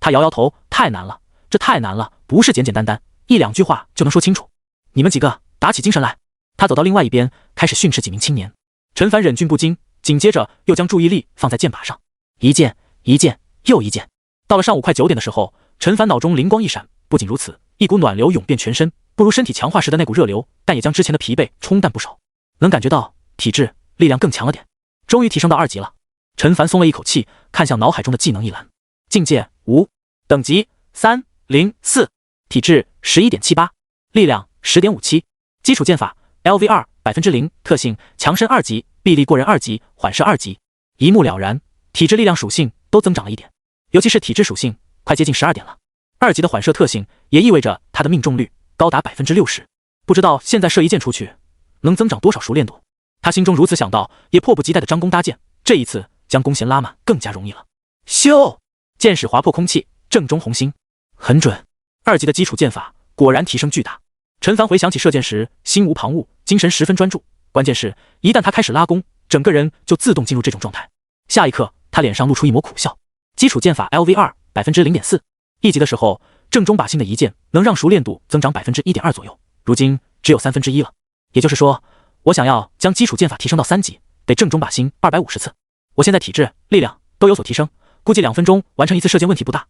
他摇摇头，太难了，这太难了，不是简简单单一两句话就能说清楚。你们几个打起精神来。他走到另外一边，开始训斥几名青年。陈凡忍俊不禁，紧接着又将注意力放在箭靶上，一箭一箭又一箭。到了上午快9点的时候，陈凡脑中灵光一闪，不仅如此，一股暖流涌遍全身，不如身体强化时的那股热流，但也将之前的疲惫冲淡不少，能感觉到体质力量更强了点，终于提升到2级了。陈凡松了一口气，看向脑海中的技能一栏，境界5，等级304，体质11.78，力量10.57，基础剑法 LV2 0%，特性强身2级，臂力过人2级，缓射2级。一目了然，体质力量属性都增长了一点，尤其是体质属性快接近12点了。2级的缓射特性也意味着他的命中率高达60%，不知道现在射一箭出去能增长多少熟练度。他心中如此想到，也迫不及待的张弓搭箭，这一次将弓弦拉满更加容易了。咻，箭矢划破空气，正中红心，很准。2级的基础剑法果然提升巨大。陈凡回想起射箭时心无旁骛，精神十分专注，关键是一旦他开始拉弓，整个人就自动进入这种状态。下一刻他脸上露出一抹苦笑。基础剑法 LV2 0.4%，一级的时候正中靶心的一箭能让熟练度增长 1.2% 左右，如今只有1/3了。也就是说，我想要将基础剑法提升到3级，得正中靶心250次。我现在体质力量都有所提升，估计2分钟完成一次射箭问题不大，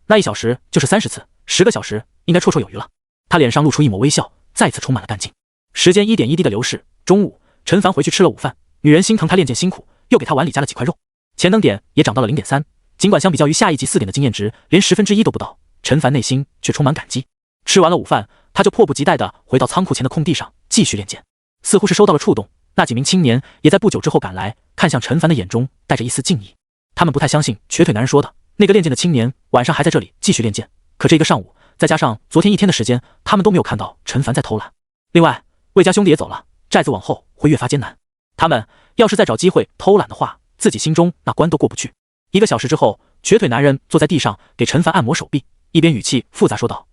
那1小时就是30次，10个小时应该绰绰有余了。他脸上露出一抹微笑，再次充满了干劲。时间一点一滴的流逝，中午陈凡回去吃了午饭，女人心疼他练剑辛苦，又给他碗里加了几块肉，潜能点也涨到了 0.3， 尽管相比较于下一级4点的经验值连1/10都不到，陈凡内心却充满感激。吃完了午饭，他就迫不及待地回到仓库前的空地上继续练剑，似乎是受到了触动，那几名青年也在不久之后赶来，看向陈凡的眼中带着一丝敬意。他们不太相信瘸腿男人说的那个练剑的青年晚上还在这里继续练剑，可这一个上午再加上昨天一天的时间，他们都没有看到陈凡在偷懒。另外，魏家兄弟也走了，寨子往后会越发艰难，他们要是再找机会偷懒的话，自己心中那关都过不去。1个小时之后，瘸腿男人坐在地上给陈凡按摩手臂，一边语气复杂说道：“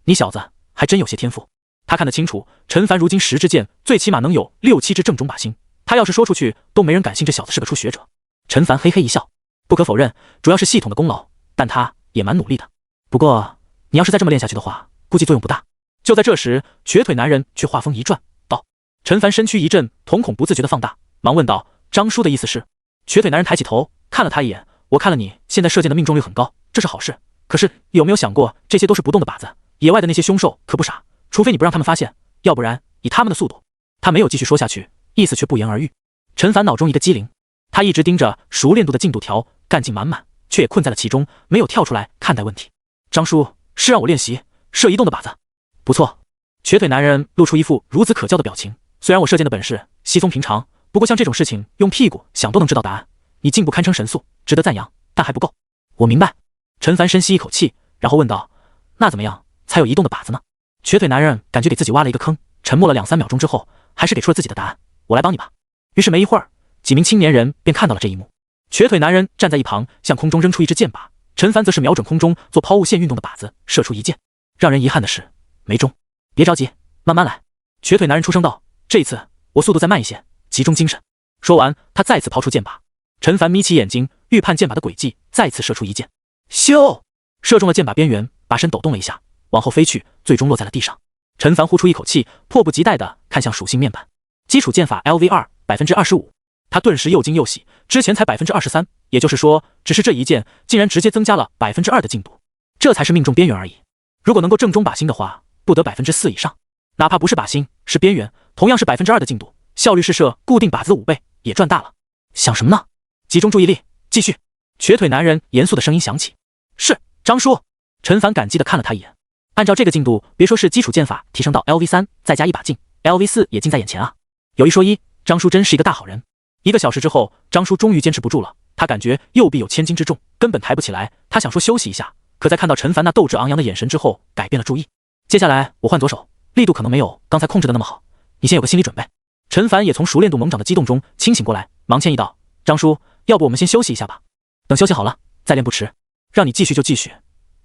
你小子还真有些天赋。”他看得清楚，陈凡如今10支箭最起码能有6、7支正中靶心，他要是说出去都没人敢信这小子是个初学者。陈凡嘿嘿一笑，不可否认，主要是系统的功劳，但他也蛮努力的。不过你要是再这么练下去的话，估计作用不大。就在这时，瘸腿男人却话锋一转道：“陈凡身躯一阵瞳孔不自觉地放大，忙问道：张叔的意思是？”瘸腿男人抬起头看了他一眼：“我看了你现在射箭的命中率很高，这是好事。可是有没有想过，这些都是不动的靶子，野外的那些凶兽可不傻，除非你不让他们发现，要不然以他们的速度……”他没有继续说下去，意思却不言而喻。陈凡脑中一个机灵，他一直盯着熟练度的进度条，干劲满满，却也困在了其中，没有跳出来看待问题。张叔是让我练习射移动的靶子。不错。瘸腿男人露出一副孺子可教的表情。虽然我射箭的本事稀松平常，不过像这种事情用屁股想都能知道答案，你进步堪称神速，值得赞扬，但还不够。我明白。陈凡深吸一口气，然后问道：那怎么样才有移动的靶子呢？瘸腿男人感觉给自己挖了一个坑，沉默了2、3秒钟之后，还是给出了自己的答案：我来帮你吧。于是没一会儿，几名青年人便看到了这一幕。瘸腿男人站在一旁，向空中扔出一支箭靶，陈凡则是瞄准空中做抛物线运动的靶子，射出一箭。让人遗憾的是，没中。别着急，慢慢来。瘸腿男人出声道：这一次我速度再慢一些，集中精神。说完，他再次抛出箭靶。陈凡眯起眼睛，预判箭靶的轨迹，再次射出一箭。咻，射中了箭靶边缘，靶身抖动了一下，往后飞去，最终落在了地上。陈凡呼出一口气，迫不及待地看向属性面板。基础剑法 LV2 25%，他顿时又惊又喜，之前才23%，也就是说，只是这一剑竟然直接增加了2%的进度，这才是命中边缘而已。如果能够正中靶心的话，不得4%以上，哪怕不是靶心，是边缘，同样是2%的进度，效率试射固定靶子的5倍，也赚大了。想什么呢？集中注意力，继续。瘸腿男人严肃的声音响起。是，张叔。陈凡感激的看了他一眼。按照这个进度，别说是基础剑法提升到 LV3， 再加一把劲 ，LV4 也近在眼前啊。有一说一，张叔真是一个大好人。1个小时之后，张叔终于坚持不住了，他感觉右臂有千斤之重，根本抬不起来。他想说休息一下，可在看到陈凡那斗志昂扬的眼神之后，改变了主意。接下来我换左手，力度可能没有刚才控制的那么好，你先有个心理准备。陈凡也从熟练度猛涨的激动中清醒过来，忙歉意道：“张叔，要不我们先休息一下吧，等休息好了再练不迟。让你继续就继续，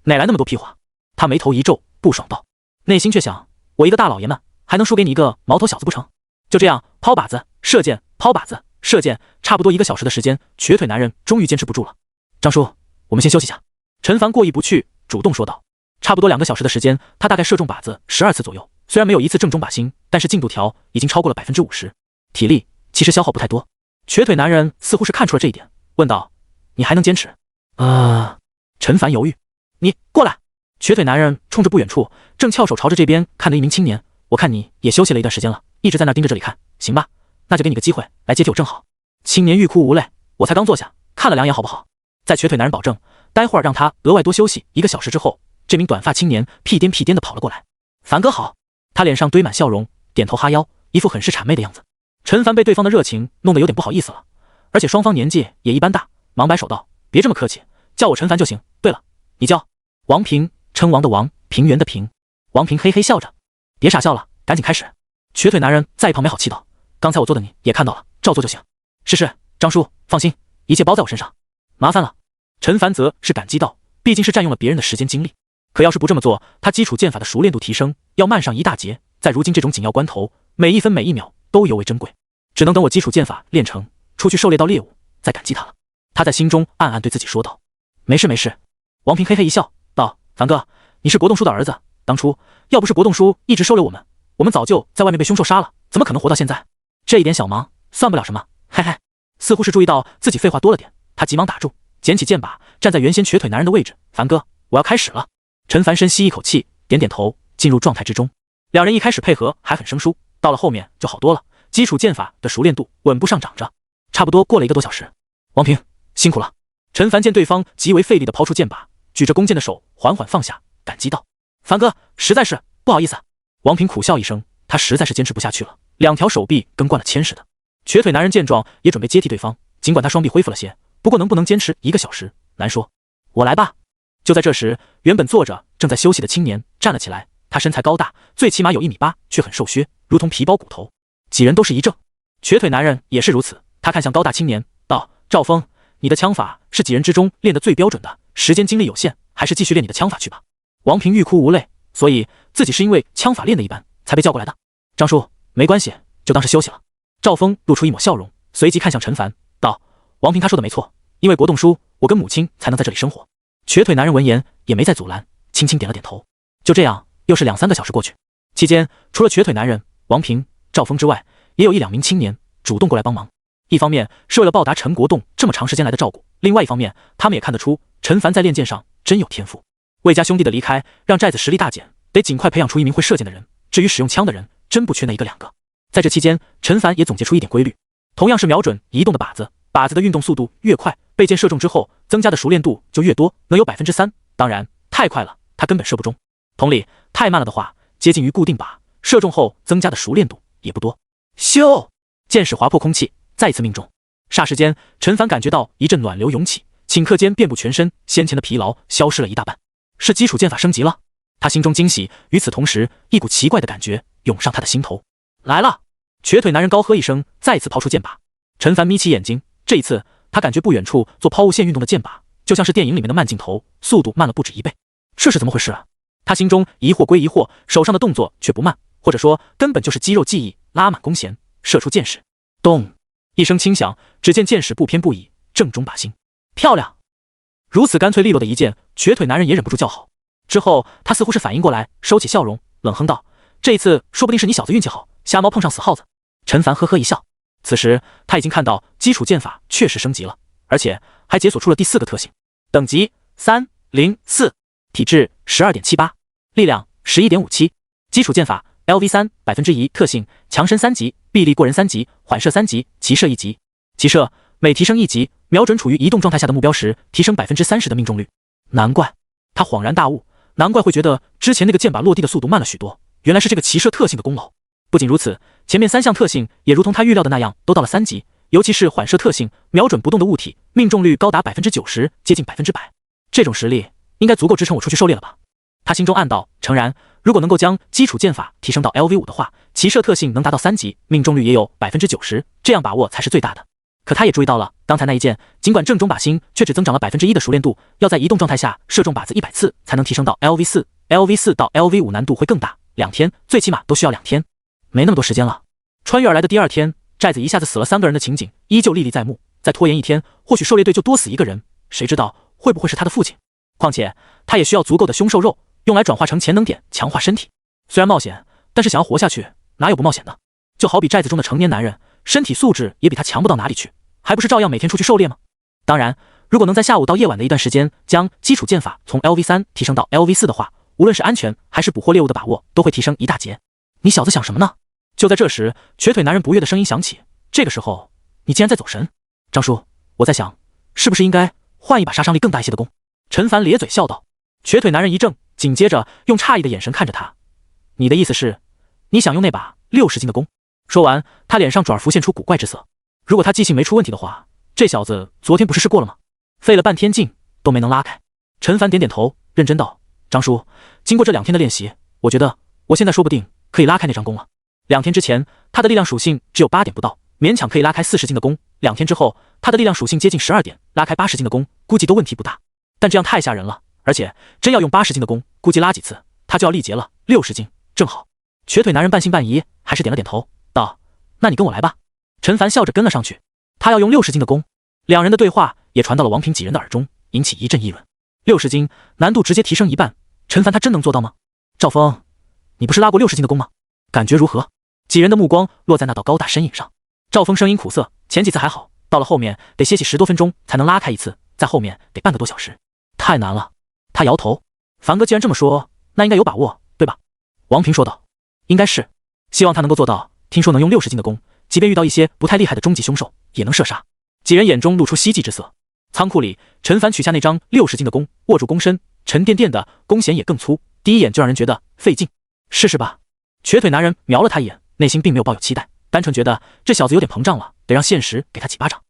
哪来那么多屁话？”他眉头一皱，不爽道，内心却想：我一个大老爷们，还能输给你一个毛头小子不成？就这样，抛靶子，射箭，抛靶子，射箭，差不多1个小时的时间，瘸腿男人终于坚持不住了。张叔，我们先休息下。陈凡过意不去，主动说道。差不多2个小时的时间，他大概射中靶子12次左右，虽然没有一次正中靶心，但是进度条已经超过了50%，体力其实消耗不太多。瘸腿男人似乎是看出了这一点，问道：“你还能坚持？”陈凡犹豫：“你过来。”瘸腿男人冲着不远处正翘首朝着这边看的一名青年：“我看你也休息了一段时间了，一直在那盯着这里看，行吧？那就给你个机会来接替我正好。”青年欲哭无泪：“我才刚坐下，看了2眼好不好？”在瘸腿男人保证待会儿让他额外多休息1个小时之后，这名短发青年屁颠屁颠的跑了过来。“凡哥好。”他脸上堆满笑容，点头哈腰，一副很是谄媚的样子。陈凡被对方的热情弄得有点不好意思了，而且双方年纪也一般大，忙摆手道：“别这么客气，叫我陈凡就行。对了，你叫王平，称王的王，平原的平。”王平嘿嘿笑着：“别傻笑了，赶紧开始。”瘸腿男人在一旁没好气道：“刚才我做的你也看到了，照做就行。”“是，张叔，放心，一切包在我身上。”“麻烦了。”陈凡则是感激道，毕竟是占用了别人的时间精力，可要是不这么做，他基础剑法的熟练度提升要慢上一大截，在如今这种紧要关头，每一分每一秒都尤为珍贵，只能等我基础剑法练成，出去狩猎到猎物，再感激他了。他在心中暗暗对自己说道。“没事没事。”王平嘿嘿一笑道：“凡哥，你是国栋叔的儿子，当初要不是国栋叔一直收留我们早就在外面被凶兽杀了，怎么可能活到现在？这一点小忙算不了什么，嘿嘿。”似乎是注意到自己废话多了点，他急忙打住，捡起剑把，站在原先瘸腿男人的位置。“凡哥，我要开始了。”陈凡深吸一口气，点点头，进入状态之中。两人一开始配合还很生疏，到了后面就好多了，基础剑法的熟练度稳步上涨着。差不多过了1个多小时，王平辛苦了。陈凡见对方极为费力地抛出剑把，举着弓箭的手缓缓放下，感激道：“凡哥，实在是不好意思。”王平苦笑一声，他实在是坚持不下去了，2条手臂跟灌了铅似的。瘸腿男人见状也准备接替对方，尽管他双臂恢复了些，不过能不能坚持1个小时难说。“我来吧。”就在这时，原本坐着正在休息的青年站了起来，他身材高大，最起码有1.8米，却很瘦削，如同皮包骨头。几人都是一怔，瘸腿男人也是如此。他看向高大青年道：“赵峰，你的枪法是几人之中练得最标准的，时间精力有限，还是继续练你的枪法去吧。”王平欲哭无泪，所以自己是因为枪法练得一般才被叫过来的。“张叔，没关系，就当是休息了。”赵峰露出一抹笑容，随即看向陈凡道：“王平他说的没错，因为国栋叔，我跟母亲才能在这里生活。”瘸腿男人闻言也没再阻拦，轻轻点了点头。就这样，又是2-3个小时过去，期间除了瘸腿男人、王平、赵峰之外，也有1-2名青年主动过来帮忙。一方面是为了报答陈国栋这么长时间来的照顾，另外一方面，他们也看得出陈凡在练剑上真有天赋。魏家兄弟的离开，让寨子实力大减，得尽快培养出一名会射箭的人。至于使用枪的人，真不缺那1个2个。在这期间，陈凡也总结出一点规律，同样是瞄准移动的靶子，靶子的运动速度越快，被箭射中之后，增加的熟练度就越多，能有3%。当然，太快了，他根本射不中。同理，太慢了的话，接近于固定靶，射中后增加的熟练度也不多。咻！箭矢划破空气，再一次命中。霎时间，陈凡感觉到一阵暖流涌起，顷刻间遍布全身，先前的疲劳消失了一大半。是基础剑法升级了，他心中惊喜。与此同时，一股奇怪的感觉涌上他的心头。来了！瘸腿男人高喝一声，再次抛出箭把。陈凡眯起眼睛，这一次他感觉不远处做抛物线运动的箭把，就像是电影里面的慢镜头，速度慢了不止1倍。这是怎么回事啊？他心中疑惑归疑惑，手上的动作却不慢，或者说根本就是肌肉记忆，拉满弓弦，射出箭矢。咚！一声轻响，只见箭矢不偏不倚，正中靶心。漂亮！如此干脆利落的一箭，瘸腿男人也忍不住叫好。之后他似乎是反应过来，收起笑容，冷哼道：“这一次说不定是你小子运气好，瞎猫碰上死耗子。”陈凡呵呵一笑：“此时他已经看到基础剑法确实升级了，而且还解锁出了第4个特性，等级304，体质12.78，力量11.57。基础剑法 LV3 1%特性：强身3级，臂力过人3级，缓射3级，齐射1级。齐射每提升1级，瞄准处于移动状态下的目标时，提升30%的命中率。难怪他恍然大悟，难怪会觉得之前那个剑靶落地的速度慢了许多，原来是这个齐射特性的功劳。不仅如此，前面3项特性也如同他预料的那样，都到了3级，尤其是缓射特性，瞄准不动的物体，命中率高达90%，接近100%。这种实力应该足够支撑我出去狩猎了吧？他心中暗道。诚然，如果能够将基础剑法提升到 LV5 的话，齐射特性能达到3级，命中率也有90%，这样把握才是最大的。可他也注意到了，刚才那一剑尽管正中靶心，却只增长了1%的熟练度，要在移动状态下射中靶子100次才能提升到 LV4。LV4 到 LV5 难度会更大，2天，最起码都需要2天，没那么多时间了。穿越而来的第2天，寨子一下子死了3个人的情景依旧历历在目。再拖延1天，或许狩猎队就多死1个人，谁知道会不会是他的父亲？况且他也需要足够的凶兽肉，用来转化成潜能点，强化身体。虽然冒险，但是想要活下去，哪有不冒险的？就好比寨子中的成年男人，身体素质也比他强不到哪里去，还不是照样每天出去狩猎吗？当然，如果能在下午到夜晚的一段时间，将基础剑法从 LV3 提升到 LV4 的话，无论是安全还是捕获猎物的把握，都会提升一大截。你小子想什么呢？就在这时，瘸腿男人不悦的声音响起。这个时候，你竟然在走神？张叔，我在想，是不是应该换一把杀伤力更大一些的弓？陈凡咧嘴笑道。瘸腿男人一怔，紧接着用诧异的眼神看着他。你的意思是，你想用那把60斤的弓？说完，他脸上转而浮现出古怪之色。如果他记性没出问题的话，这小子昨天不是试过了吗？费了半天劲都没能拉开。陈凡点点头，认真道：张叔，经过这2天的练习，我觉得我现在说不定可以拉开那张弓了。2天之前，他的力量属性只有8点不到，勉强可以拉开40斤的弓。2天之后，他的力量属性接近12点，拉开80斤的弓，估计都问题不大。但这样太吓人了，而且真要用80斤的弓，估计拉几次他就要力竭了。60斤正好。瘸腿男人半信半疑，还是点了点头，道：那你跟我来吧。陈凡笑着跟了上去。他要用60斤的弓。2人的对话也传到了王平几人的耳中，引起一阵议论。60斤，难度直接提升1半，陈凡他真能做到吗？赵峰，你不是拉过60斤的弓吗？感觉如何？几人的目光落在那道高大身影上。赵峰声音苦涩，前几次还好，到了后面得歇息10多分钟才能拉开一次，在后面得半个多小时，太难了。他摇头。凡哥既然这么说，那应该有把握，对吧？王平说道。应该是，希望他能够做到。听说能用60斤的弓，即便遇到一些不太厉害的终极凶兽，也能射杀。几人眼中露出希冀之色。仓库里，陈凡取下那张60斤的弓，握住弓身，沉甸甸的，弓弦也更粗，第一眼就让人觉得费劲。试试吧。瘸腿男人瞄了他一眼，内心并没有抱有期待，单纯觉得这小子有点膨胀了，得让现实给他几巴掌。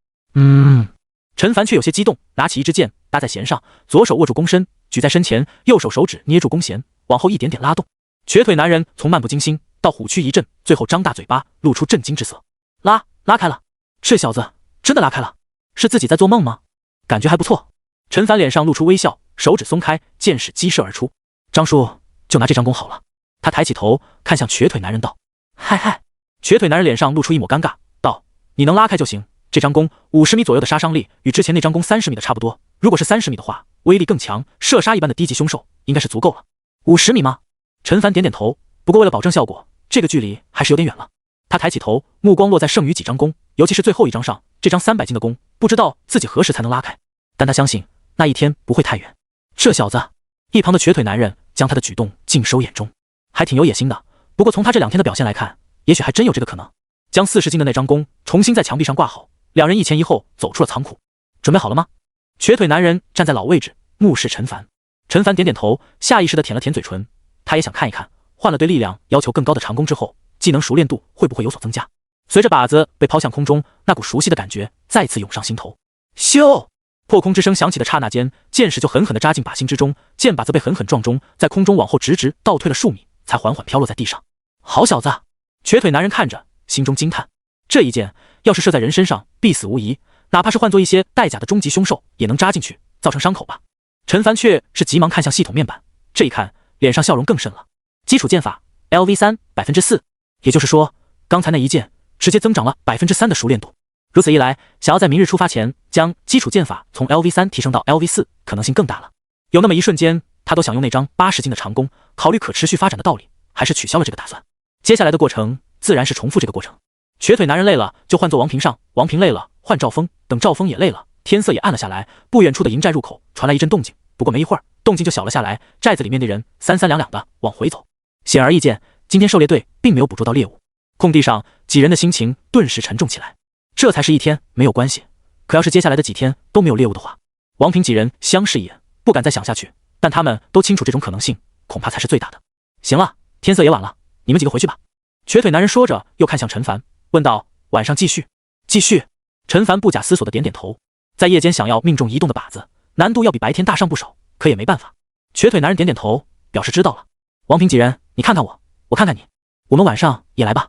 陈凡却有些激动，拿起一支箭搭在弦上，左手握住弓身，举在身前，右手手指捏住弓弦，往后一点点拉动。瘸腿男人从漫不经心到虎躯一震，最后张大嘴巴，露出震惊之色。拉开了，这小子真的拉开了，是自己在做梦吗？感觉还不错。陈凡脸上露出微笑，手指松开，箭矢激射而出。张叔，就拿这张弓好了。他抬起头看向瘸腿男人道：嗨。瘸腿男人脸上露出一抹尴尬，道：你能拉开就行，这张弓50米左右的杀伤力，与之前那张弓30米的差不多，如果是30米的话，威力更强，射杀一般的低级凶兽应该是足够了。50米吗？陈凡点点头，不过为了保证效果，这个距离还是有点远了。他抬起头，目光落在剩余几张弓，尤其是最后一张上，这张300斤的弓，不知道自己何时才能拉开，但他相信那一天不会太远。这小子，一旁的瘸腿男人将他的举动尽收眼中，还挺有野心的。不过从他这2天的表现来看，也许还真有这个可能。将40斤的那张弓重新在墙壁上挂好，2人一前一后走出了仓库。准备好了吗？瘸腿男人站在老位置，目视陈凡。陈凡点点头，下意识地舔了舔嘴唇。他也想看一看，换了对力量要求更高的长弓之后，技能熟练度会不会有所增加。随着靶子被抛向空中，那股熟悉的感觉再次涌上心头。咻！破空之声响起的刹那间，箭矢就狠狠地扎进靶心之中，箭靶子被狠狠撞中，在空中往后直倒退了数米，才缓缓飘落在地上。好小子！瘸腿男人看着，心中惊叹，这一箭要是射在人身上，必死无疑，哪怕是换做一些带甲的终极凶兽，也能扎进去，造成伤口吧。陈凡却是急忙看向系统面板，这一看，脸上笑容更甚了。基础剑法 LV3 4%，也就是说，刚才那一箭直接增长了3%的熟练度。如此一来，想要在明日出发前将基础剑法从 LV3 提升到 LV4，可能性更大了。有那么一瞬间，他都想用那张80斤的长弓，考虑可持续发展的道理，还是取消了这个打算。接下来的过程自然是重复这个过程。瘸腿男人累了就换坐王平上，王平累了换赵峰，等赵峰也累了，天色也暗了下来。不远处的营寨入口传来一阵动静，不过没一会儿，动静就小了下来。寨子里面的人三三两两的往回走。显而易见，今天狩猎队并没有捕捉到猎物。空地上几人的心情顿时沉重起来。这才是一天没有关系，可要是接下来的几天都没有猎物的话，王平几人相视一眼，不敢再想下去。但他们都清楚这种可能性恐怕才是最大的。行了，天色也晚了，你们几个回去吧。瘸腿男人说着，又看向陈凡，问道：晚上继续？继续。陈凡不假思索的点点头。在夜间想要命中一动的靶子，难度要比白天大上不少，可也没办法。瘸腿男人点点头，表示知道了。王平几人，你看看我，我看看你，我们晚上也来吧。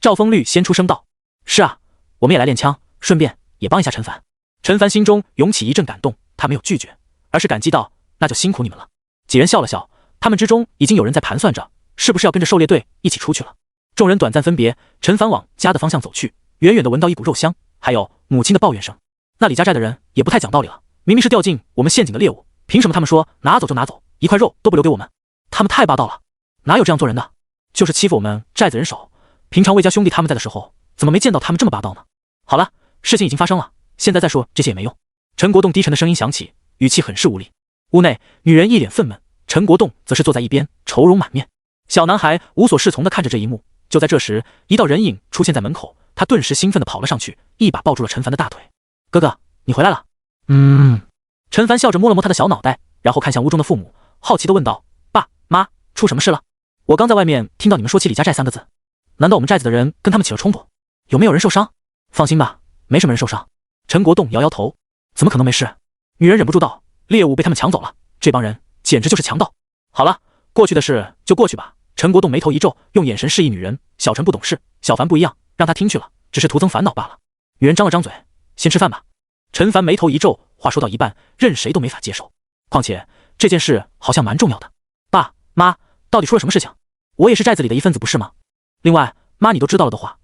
赵风绿先出声道：是啊，我们也来练枪，顺便也帮一下陈凡。陈凡心中涌起一阵感动，他没有拒绝，而是感激道：那就辛苦你们了。几人笑了笑，他们之中已经有人在盘算着，是不是要跟着狩猎队一起出去了。众人短暂分别，陈凡往家的方向走去，远远的闻到一股肉香，还有母亲的抱怨声。那李家寨的人也不太讲道理了，明明是掉进我们陷阱的猎物，凭什么他们说拿走就拿走，一块肉都不留给我们？他们太霸道了，哪有这样做人的？就是欺负我们寨子人少，平常魏家兄弟他们在的时候，怎么没见到他们这么霸道呢？好了，事情已经发生了，现在再说这些也没用。陈国栋低沉的声音响起，语气很是无力。屋内女人一脸愤懑，陈国栋则是坐在一边，愁容满面。小男孩无所适从地看着这一幕。就在这时，一道人影出现在门口，他顿时兴奋地跑了上去，一把抱住了陈凡的大腿。哥哥，你回来了。陈凡笑着摸了摸他的小脑袋，然后看向屋中的父母，好奇地问道：爸妈，出什么事了？我刚在外面听到你们说起李家寨三个字，难道我们寨子的人跟他们起了冲突？有没有人受伤？放心吧，没什么人受伤。陈国栋摇摇头，怎么可能没事？女人忍不住道：猎物被他们抢走了，这帮人简直就是强盗。好了，过去的事就过去吧。陈国栋眉头一皱，用眼神示意女人：小陈不懂事，小凡不一样，让他听去了，只是徒增烦恼罢了。女人张了张嘴：先吃饭吧。陈凡眉头一皱，话说到一半，任谁都没法接受。况且这件事好像蛮重要的。爸妈，到底出了什么事情？我也是寨子里的一份子，不是吗？另外，妈你都知道了的话，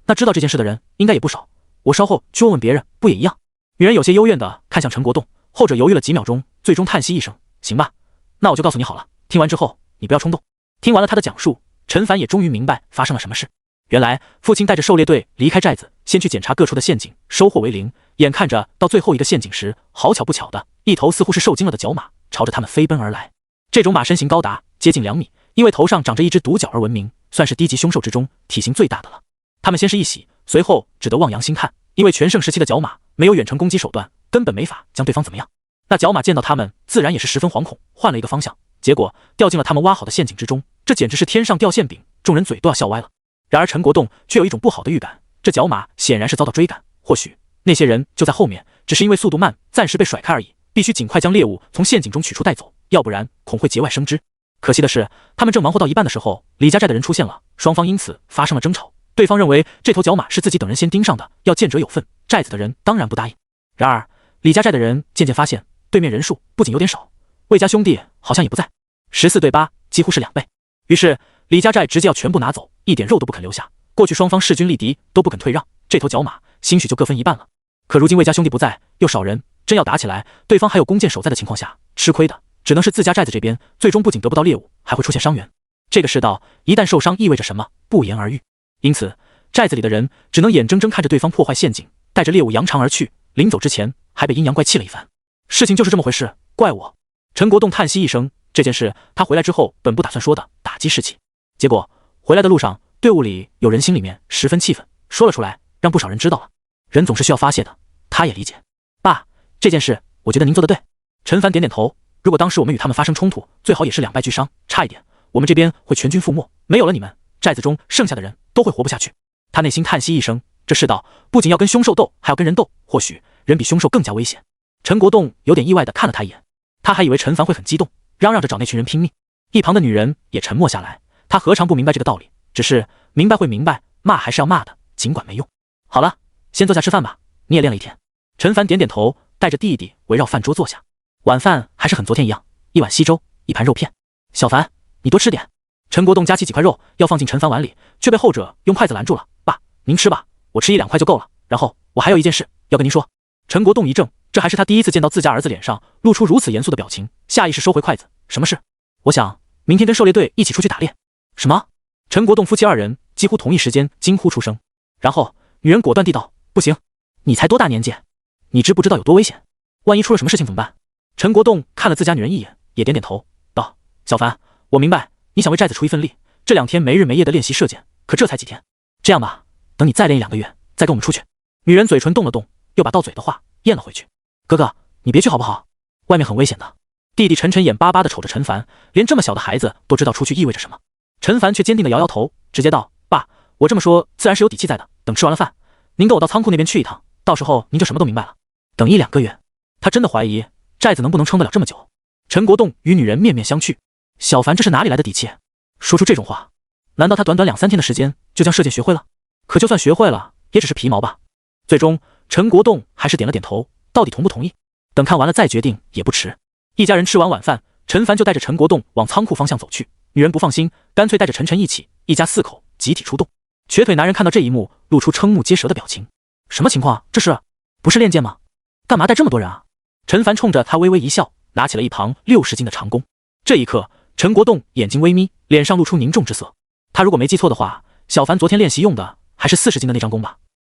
那知道这件事的人应该也不少，我稍后去问问别人，不也一样？女人有些幽怨地看向陈国栋，后者犹豫了几秒钟，最终叹息一声：行吧，那我就告诉你好了，听完之后你不要冲动。听完了他的讲述，陈凡也终于明白发生了什么事。原来父亲带着狩猎队离开寨子，先去检查各处的陷阱，收获为零。眼看着到最后一个陷阱时，好巧不巧的，一头似乎是受惊了的角马朝着他们飞奔而来。这种马身形高达接近2米，因为头上长着一只独角而闻名，算是低级凶兽之中体型最大的了。他们先是一喜，随后只得望洋兴叹，因为全盛时期的角马没有远程攻击手段，根本没法将对方怎么样。那角马见到他们，自然也是十分惶恐，换了一个方向，结果掉进了他们挖好的陷阱之中。这简直是天上掉馅饼，众人嘴都要笑歪了。然而陈国栋却有一种不好的预感，这角马显然是遭到追赶，或许那些人就在后面，只是因为速度慢，暂时被甩开而已，必须尽快将猎物从陷阱中取出带走，要不然恐会节外生枝。可惜的是，他们正忙活到一半的时候，李家寨的人出现了，双方因此发生了争吵。对方认为这头角马是自己等人先盯上的，要见者有份，寨子的人当然不答应。然而李家寨的人渐渐发现，对面人数不仅有点少，魏家兄弟好像也不在，14对8，几乎是2倍。于是李家寨直接要全部拿走，一点肉都不肯留下。过去双方势均力敌，都不肯退让，这头角马兴许就各分一半了。可如今魏家兄弟不在，又少人，真要打起来，对方还有弓箭手在的情况下，吃亏的只能是自家寨子这边，最终不仅得不到猎物，还会出现伤员。这个世道一旦受伤意味着什么，不言而喻。因此寨子里的人只能眼睁睁看着对方破坏陷阱，带着猎物扬长而去，临走之前还被阴阳怪气了一番。事情就是这么回事，怪我。陈国栋叹息一声，这件事他回来之后本不打算说的，打击士气。结果回来的路上，队伍里有人心里面十分气愤，说了出来，让不少人知道了。人总是需要发泄的，他也理解。爸，这件事我觉得您做得对。陈凡点点头，如果当时我们与他们发生冲突，最好也是2败俱伤，差一点我们这边会全军覆没，没有了你们，寨子中剩下的人都会活不下去。他内心叹息一声，这世道不仅要跟凶兽斗，还要跟人斗，或许人比凶兽更加危险。陈国栋有点意外地看了他一眼，他还以为陈凡会很激动，嚷嚷着找那群人拼命。一旁的女人也沉默下来，她何尝不明白这个道理，只是明白会明白，骂还是要骂的，尽管没用。好了，先坐下吃饭吧，你也练了一天。陈凡点点头，带着弟弟围绕饭桌坐下。晚饭还是很昨天一样，一碗稀粥，一盘肉片。小凡，你多吃点。陈国栋夹起几块肉要放进陈凡碗里，却被后者用筷子拦住了。爸，您吃吧，我吃1-2块就够了。然后我还有一件事要跟您说。陈国栋一怔，这还是他第一次见到自家儿子脸上露出如此严肃的表情，下意识收回筷子。什么事？我想明天跟狩猎队一起出去打猎。什么？陈国栋夫妻2人几乎同一时间惊呼出声。然后女人果断地道：“不行，你才多大年纪？你知不知道有多危险？万一出了什么事情怎么办？”陈国栋看了自家女人一眼，也点点头，道：“小凡，我明白你想为寨子出一份力，这2天没日没夜的练习射箭，可这才几天。这样吧，等你再练1-2个月，再跟我们出去。”女人嘴唇动了动，又把到嘴的话咽了回去。“哥哥，你别去好不好？外面很危险的。”弟弟陈晨眼巴巴地瞅着陈凡，连这么小的孩子都知道出去意味着什么。陈凡却坚定地摇摇头，直接道：“爸，我这么说自然是有底气在的。等吃完了饭，您跟我到仓库那边去一趟，到时候您就什么都明白了。”等1-2个月，他真的怀疑寨子能不能撑得了这么久。陈国栋与女人面面相觑，小凡这是哪里来的底气？说出这种话，难道他短短2-3天的时间就将射箭学会了？可就算学会了，也只是皮毛吧。最终，陈国栋还是点了点头，到底同不同意？等看完了再决定也不迟。一家人吃完晚饭，陈凡就带着陈国栋往仓库方向走去。女人不放心，干脆带着陈晨一起，一家4口集体出动。瘸腿男人看到这一幕，露出瞠目结舌的表情。什么情况？这是不是练剑吗？干嘛带这么多人啊？陈凡冲着他微微一笑，拿起了一旁60斤的长弓。这一刻，陈国栋眼睛微眯，脸上露出凝重之色。他如果没记错的话，小凡昨天练习用的还是40斤的那张弓吧？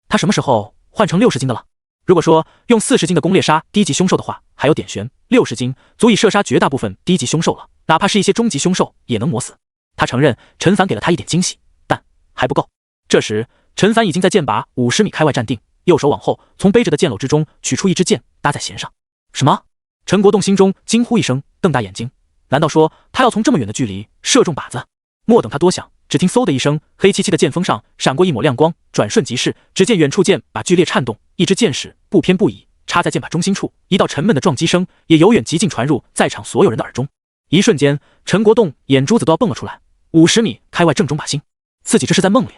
他什么时候换成60斤的了？如果说用40斤的弓猎杀低级凶兽的话，还有点悬，60斤足以射杀绝大部分低级凶兽了，哪怕是一些中级凶兽也能磨死。他承认陈凡给了他一点惊喜，但还不够。这时，陈凡已经在箭靶50米开外站定，右手往后从背着的箭篓之中取出一支箭，搭在弦上。什么？陈国栋心中惊呼一声，瞪大眼睛，难道说他要从这么远的距离射中靶子？莫等他多想，只听嗖的一声，黑漆漆的剑锋上闪过一抹亮光，转瞬即逝。只见远处箭靶剧烈颤动，一支箭矢不偏不倚插在箭靶中心处，一道沉闷的撞击声也由远及近传入在场所有人的耳中。一瞬间，陈国栋眼珠子都要蹦了出来，50米开外正中靶心，自己这是在梦里。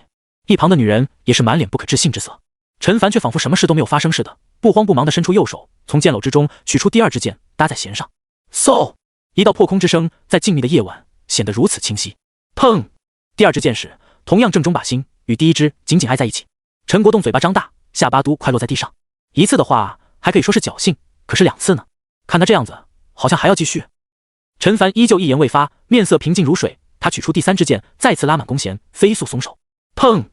一旁的女人也是满脸不可置信之色。陈凡却仿佛什么事都没有发生似的，不慌不忙地伸出右手，从箭篓之中取出第2支箭，搭在弦上。嗖！一道破空之声在静谧的夜晚显得如此清晰。砰！第2支箭矢同样正中靶心，与第1支紧紧挨在一起。陈国栋嘴巴张大，下巴都快落在地上。一次的话还可以说是侥幸，可是2次呢？看他这样子，好像还要继续。陈凡依旧一言未发，面色平静如水。他取出第3支箭，再次拉满弓弦，飞速松手。砰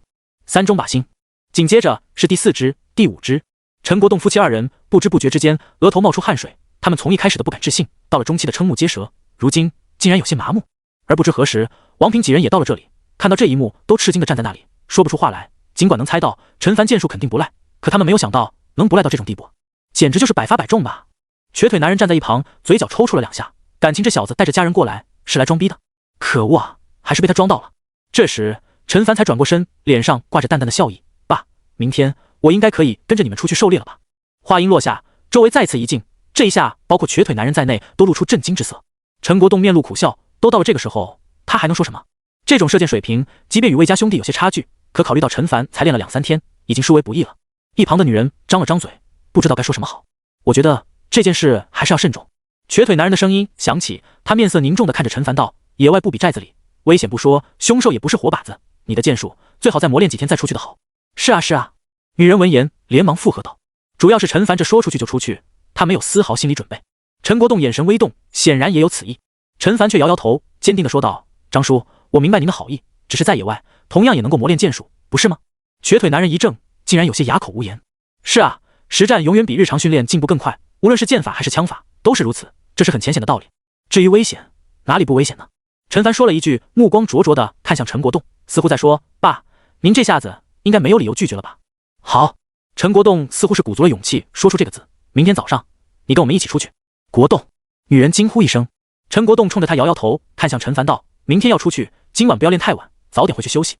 ！3中靶心。紧接着是第4支、第5支。陈国栋夫妻2人不知不觉之间额头冒出汗水，他们从一开始的不敢置信，到了中期的瞠目结舌，如今竟然有些麻木。而不知何时，王平几人也到了这里，看到这一幕都吃惊地站在那里，说不出话来。尽管能猜到陈凡剑术肯定不赖，可他们没有想到能不赖到这种地步，简直就是100发100中吧。瘸腿男人站在一旁，嘴角抽搐了2下，感情这小子带着家人过来是来装逼的，可恶啊，还是被他装到了。这时陈凡才转过身，脸上挂着淡淡的笑意：“爸，明天我应该可以跟着你们出去狩猎了吧？”话音落下，周围再次一静，这一下包括瘸腿男人在内都露出震惊之色。陈国栋面露苦笑，都到了这个时候，他还能说什么？这种射箭水平，即便与魏家兄弟有些差距，可考虑到陈凡才练了2-3天，已经殊为不易了。一旁的女人张了张嘴，不知道该说什么好。我觉得这件事还是要慎重。瘸腿男人的声音响起，他面色凝重地看着陈凡道：“野外不比寨子里，危险不说，凶兽也不是活靶子。你的剑术最好再磨练几天再出去的好。”“是啊，是啊。”女人闻言连忙附和道。主要是陈凡这说出去就出去，他没有丝毫心理准备。陈国栋眼神微动，显然也有此意。陈凡却摇摇头，坚定地说道：“张叔，我明白您的好意，只是在野外同样也能够磨练剑术，不是吗？”瘸腿男人一怔，竟然有些哑口无言。是啊，实战永远比日常训练进步更快，无论是剑法还是枪法都是如此，这是很浅显的道理。至于危险，哪里不危险呢？陈凡说了一句，目光灼灼地看向陈国栋，似乎在说：“爸，您这下子应该没有理由拒绝了吧？”“好。”陈国栋似乎是鼓足了勇气说出这个字：“明天早上你跟我们一起出去。”“国栋！”女人惊呼一声。陈国栋冲着他摇摇头，看向陈凡道：“明天要出去，今晚不要练太晚，早点回去休息。”“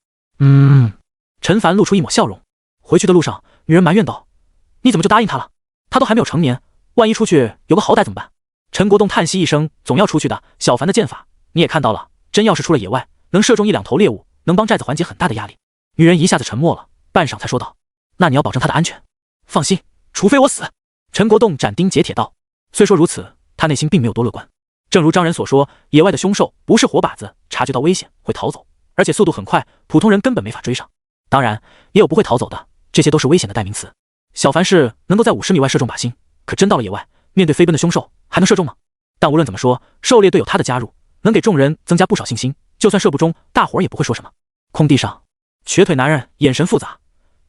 陈凡露出一抹笑容。回去的路上，女人埋怨道：“你怎么就答应他了？他都还没有成年，万一出去有个好歹怎么办？”陈国栋叹息一声：“总要出去的。小凡的剑法你也看到了，真要是出了野外，能射中1-2头猎物，能帮寨子缓解很大的压力。”女人一下子沉默了，半晌才说道：“那你要保证他的安全。”“放心，除非我死。”陈国栋斩钉截铁道。虽说如此，他内心并没有多乐观。正如张人所说，野外的凶兽不是活靶子，察觉到危险会逃走，而且速度很快，普通人根本没法追上。当然，也有不会逃走的，这些都是危险的代名词。小凡是能够在50米外射中靶心，可真到了野外，面对飞奔的凶兽，还能射中吗？但无论怎么说，狩猎队有他的加入，能给众人增加不少信心，就算射不中，大伙儿也不会说什么。空地上，瘸腿男人眼神复杂：“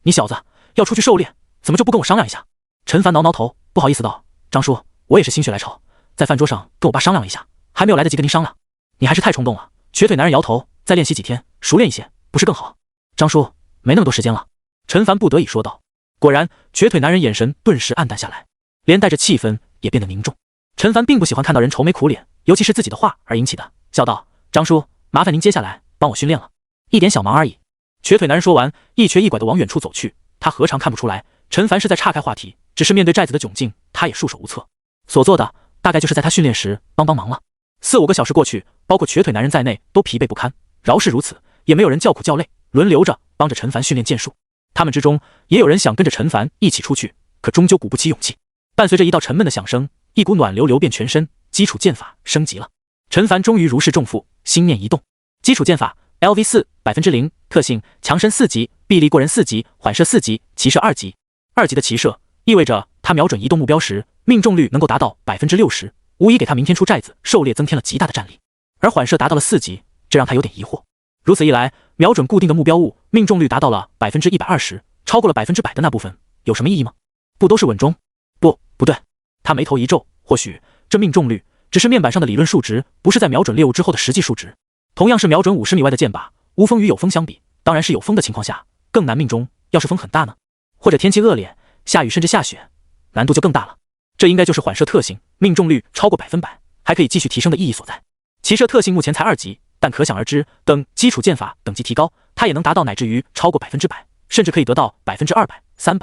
你小子要出去狩猎，怎么就不跟我商量一下？陈凡挠挠头，不好意思道：“张叔，我也是心血来潮，在饭桌上跟我爸商量了一下，还没有来得及跟您商量。你还是太冲动了。”瘸腿男人摇头，再练习几天，熟练一些，不是更好？张叔，没那么多时间了。陈凡不得已说道。果然，瘸腿男人眼神顿时暗淡下来，连带着气氛也变得凝重。陈凡并不喜欢看到人愁眉苦脸，尤其是自己的话而引起的，笑道：“张叔，麻烦您接下来帮我训练了，一点小忙而已。”瘸腿男人说完，一瘸一拐地往远处走去。他何尝看不出来，陈凡是在岔开话题，只是面对寨子的窘境，他也束手无策。所做的大概就是在他训练时帮忙了。4、5个小时过去，包括瘸腿男人在内都疲惫不堪，饶是如此，也没有人叫苦叫累，轮流着帮着陈凡训练剑术。他们之中也有人想跟着陈凡一起出去，可终究鼓不起勇气。伴随着一道沉闷的响声，一股暖流流遍全身，基础剑法升级了。陈凡终于如释重负，心念一动，基础剑法 LV4 0%，特性强身4级，臂力过人4级，缓射4级，骑射2级。2级的骑射意味着他瞄准移动目标时，命中率能够达到 60%， 无疑给他明天出寨子狩猎增添了极大的战力。而缓射达到了4级，这让他有点疑惑。如此一来，瞄准固定的目标物，命中率达到了 120%， 超过了100%的那部分，有什么意义吗？不都是稳中？不对。他眉头一皱，或许这命中率只是面板上的理论数值，不是在瞄准猎物之后的实际数值。同样是瞄准50米外的箭靶，无风与有风相比，当然是有风的情况下更难命中。要是风很大呢？或者天气恶劣，下雨甚至下雪，难度就更大了。这应该就是缓射特性，命中率超过100%，还可以继续提升的意义所在。骑射特性目前才2级，但可想而知，等基础剑法等级提高，它也能达到乃至于超过100%，甚至可以得到200%、300%。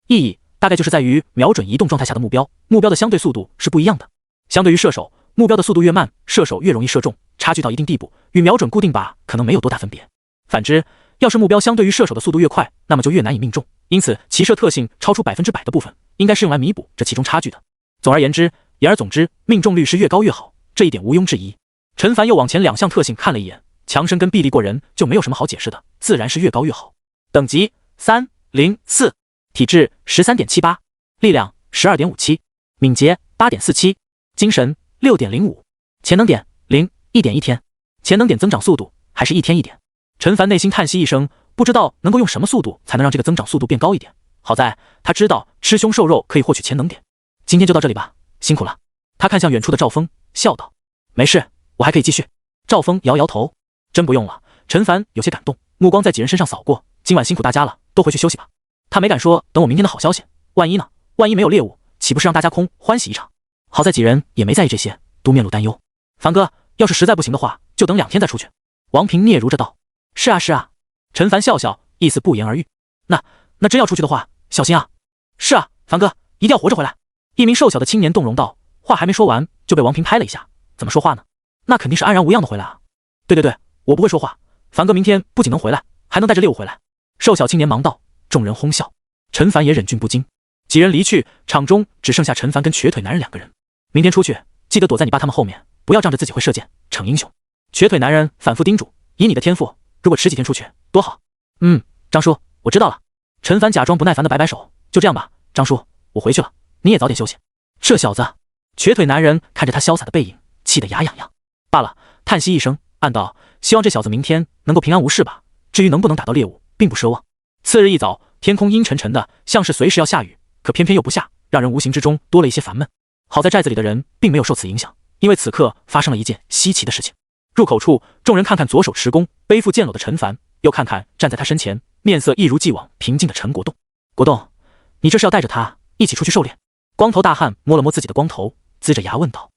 意义大概就是在于瞄准移动状态下的目标的相对速度是不一样的。相对于射手，目标的速度越慢，射手越容易射中，差距到一定地步，与瞄准固定靶可能没有多大分别。反之，要是目标相对于射手的速度越快，那么就越难以命中。因此，骑射特性超出100%的部分，应该是用来弥补这其中差距的。总而言之，命中率是越高越好，这一点毋庸置疑。陈凡又往前2项特性看了一眼，强身跟臂力过人就没有什么好解释的，自然是越高越好。等级304，体质13.78，力量12.57，敏捷8.47，精神6.05，潜能点0，1.1天。潜能点增长速度还是1天1点。陈凡内心叹息一声，不知道能够用什么速度才能让这个增长速度变高一点。好在他知道吃凶瘦肉可以获取潜能点。今天就到这里吧，辛苦了。他看向远处的赵峰，笑道：“没事，我还可以继续。”赵峰摇摇头：“真不用了。”陈凡有些感动，目光在几人身上扫过：“今晚辛苦大家了，都回去休息吧。”他没敢说等我明天的好消息，万一呢？万一没有猎物，岂不是让大家空欢喜一场？好在几人也没在意这些，都面露担忧。凡哥，要是实在不行的话，就等2天再出去。王平嗫嚅着道：“是啊是啊。”陈凡笑笑，意思不言而喻。那真要出去的话，小心啊。是啊，凡哥，一定要活着回来。一名瘦小的青年动容道，话还没说完，就被王平拍了一下。怎么说话呢？那肯定是安然无恙的回来啊。对，我不会说话。凡哥明天不仅能回来，还能带着猎物回来。瘦小青年忙道。众人哄笑，陈凡也忍俊不禁。几人离去，场中只剩下陈凡跟瘸腿男人2个人。明天出去，记得躲在你爸他们后面，不要仗着自己会射箭逞英雄。瘸腿男人反复叮嘱：“以你的天赋，如果迟几天出去，多好。”张叔，我知道了。陈凡假装不耐烦的摆摆手：“就这样吧，张叔，我回去了，你也早点休息。”这小子，瘸腿男人看着他潇洒的背影，气得牙痒痒。罢了，叹息一声，暗道：希望这小子明天能够平安无事吧。至于能不能打到猎物，并不奢望。次日一早，天空阴沉沉的，像是随时要下雨，可偏偏又不下，让人无形之中多了一些烦闷。好在寨子里的人并没有受此影响，因为此刻发生了一件稀奇的事情。入口处，众人看看左手持弓、背负剑篓的陈凡，又看看站在他身前，面色一如既往平静的陈国栋。国栋，你这是要带着他一起出去狩猎？光头大汉摸了摸自己的光头，龇着牙问道。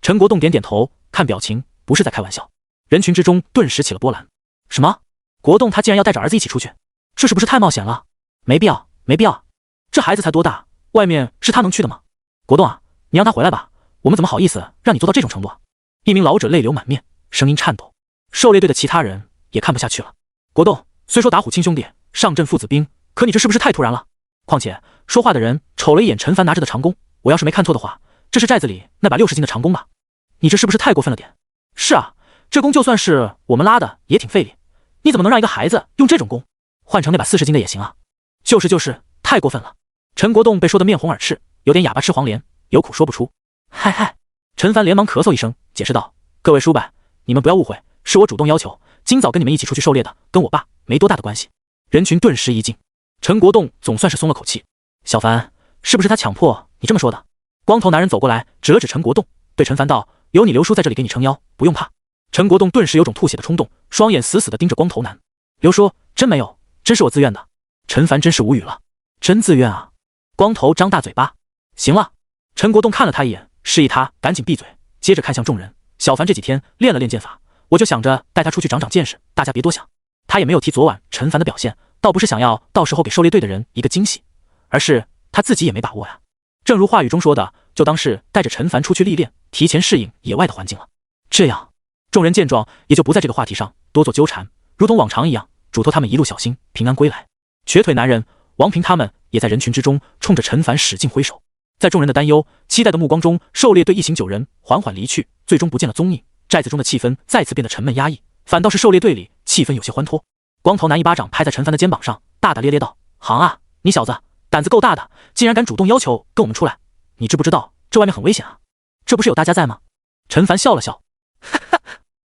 陈国栋点点头，看表情不是在开玩笑。人群之中顿时起了波澜。什么？国栋他竟然要带着儿子一起出去，这是不是太冒险了？没必要，这孩子才多大，外面是他能去的吗？国栋啊，你让他回来吧，我们怎么好意思让你做到这种程度啊？一名老者泪流满面，声音颤抖。狩猎队的其他人也看不下去了。国栋，虽说打虎亲兄弟，上阵父子兵，可你这是不是太突然了？况且说话的人瞅了一眼陈凡拿着的长弓，我要是没看错的话，这是寨子里那把60斤的长弓吧？你这是不是太过分了点？是啊，这弓就算是我们拉的也挺费力，你怎么能让一个孩子用这种弓？换成那把40斤的也行啊。就是，太过分了。陈国栋被说得面红耳赤，有点哑巴吃黄连，有苦说不出。嗨，陈凡连忙咳嗽一声，解释道：各位叔伯，你们不要误会，是我主动要求，今早跟你们一起出去狩猎的，跟我爸没多大的关系。人群顿时一静，陈国栋总算是松了口气。小凡，是不是他强迫你这么说的？光头男人走过来，指了指陈国栋，对陈凡道：“有你刘叔在这里给你撑腰，不用怕。”陈国栋顿时有种吐血的冲动，双眼死死地盯着光头男。刘叔，真没有，真是我自愿的。陈凡真是无语了，真自愿啊！光头张大嘴巴。行了，陈国栋看了他一眼，示意他赶紧闭嘴，接着看向众人：“小凡这几天练了练剑法，我就想着带他出去长长见识，大家别多想。”他也没有提昨晚陈凡的表现，倒不是想要到时候给狩猎队的人一个惊喜，而是他自己也没把握呀。正如话语中说的，就当是带着陈凡出去历练，提前适应野外的环境了。这样，众人见状也就不在这个话题上多做纠缠，如同往常一样，嘱托他们一路小心，平安归来。瘸腿男人王平他们也在人群之中冲着陈凡使劲挥手。在众人的担忧、期待的目光中，狩猎队一行9人缓缓离去，最终不见了踪影。寨子中的气氛再次变得沉闷压抑，反倒是狩猎队里气氛有些欢脱。光头男一巴掌拍在陈凡的肩膀上，大大咧咧道：“行啊，你小子胆子够大的，竟然敢主动要求跟我们出来。你知不知道这外面很危险啊？这不是有大家在吗？”陈凡笑了笑，哈哈。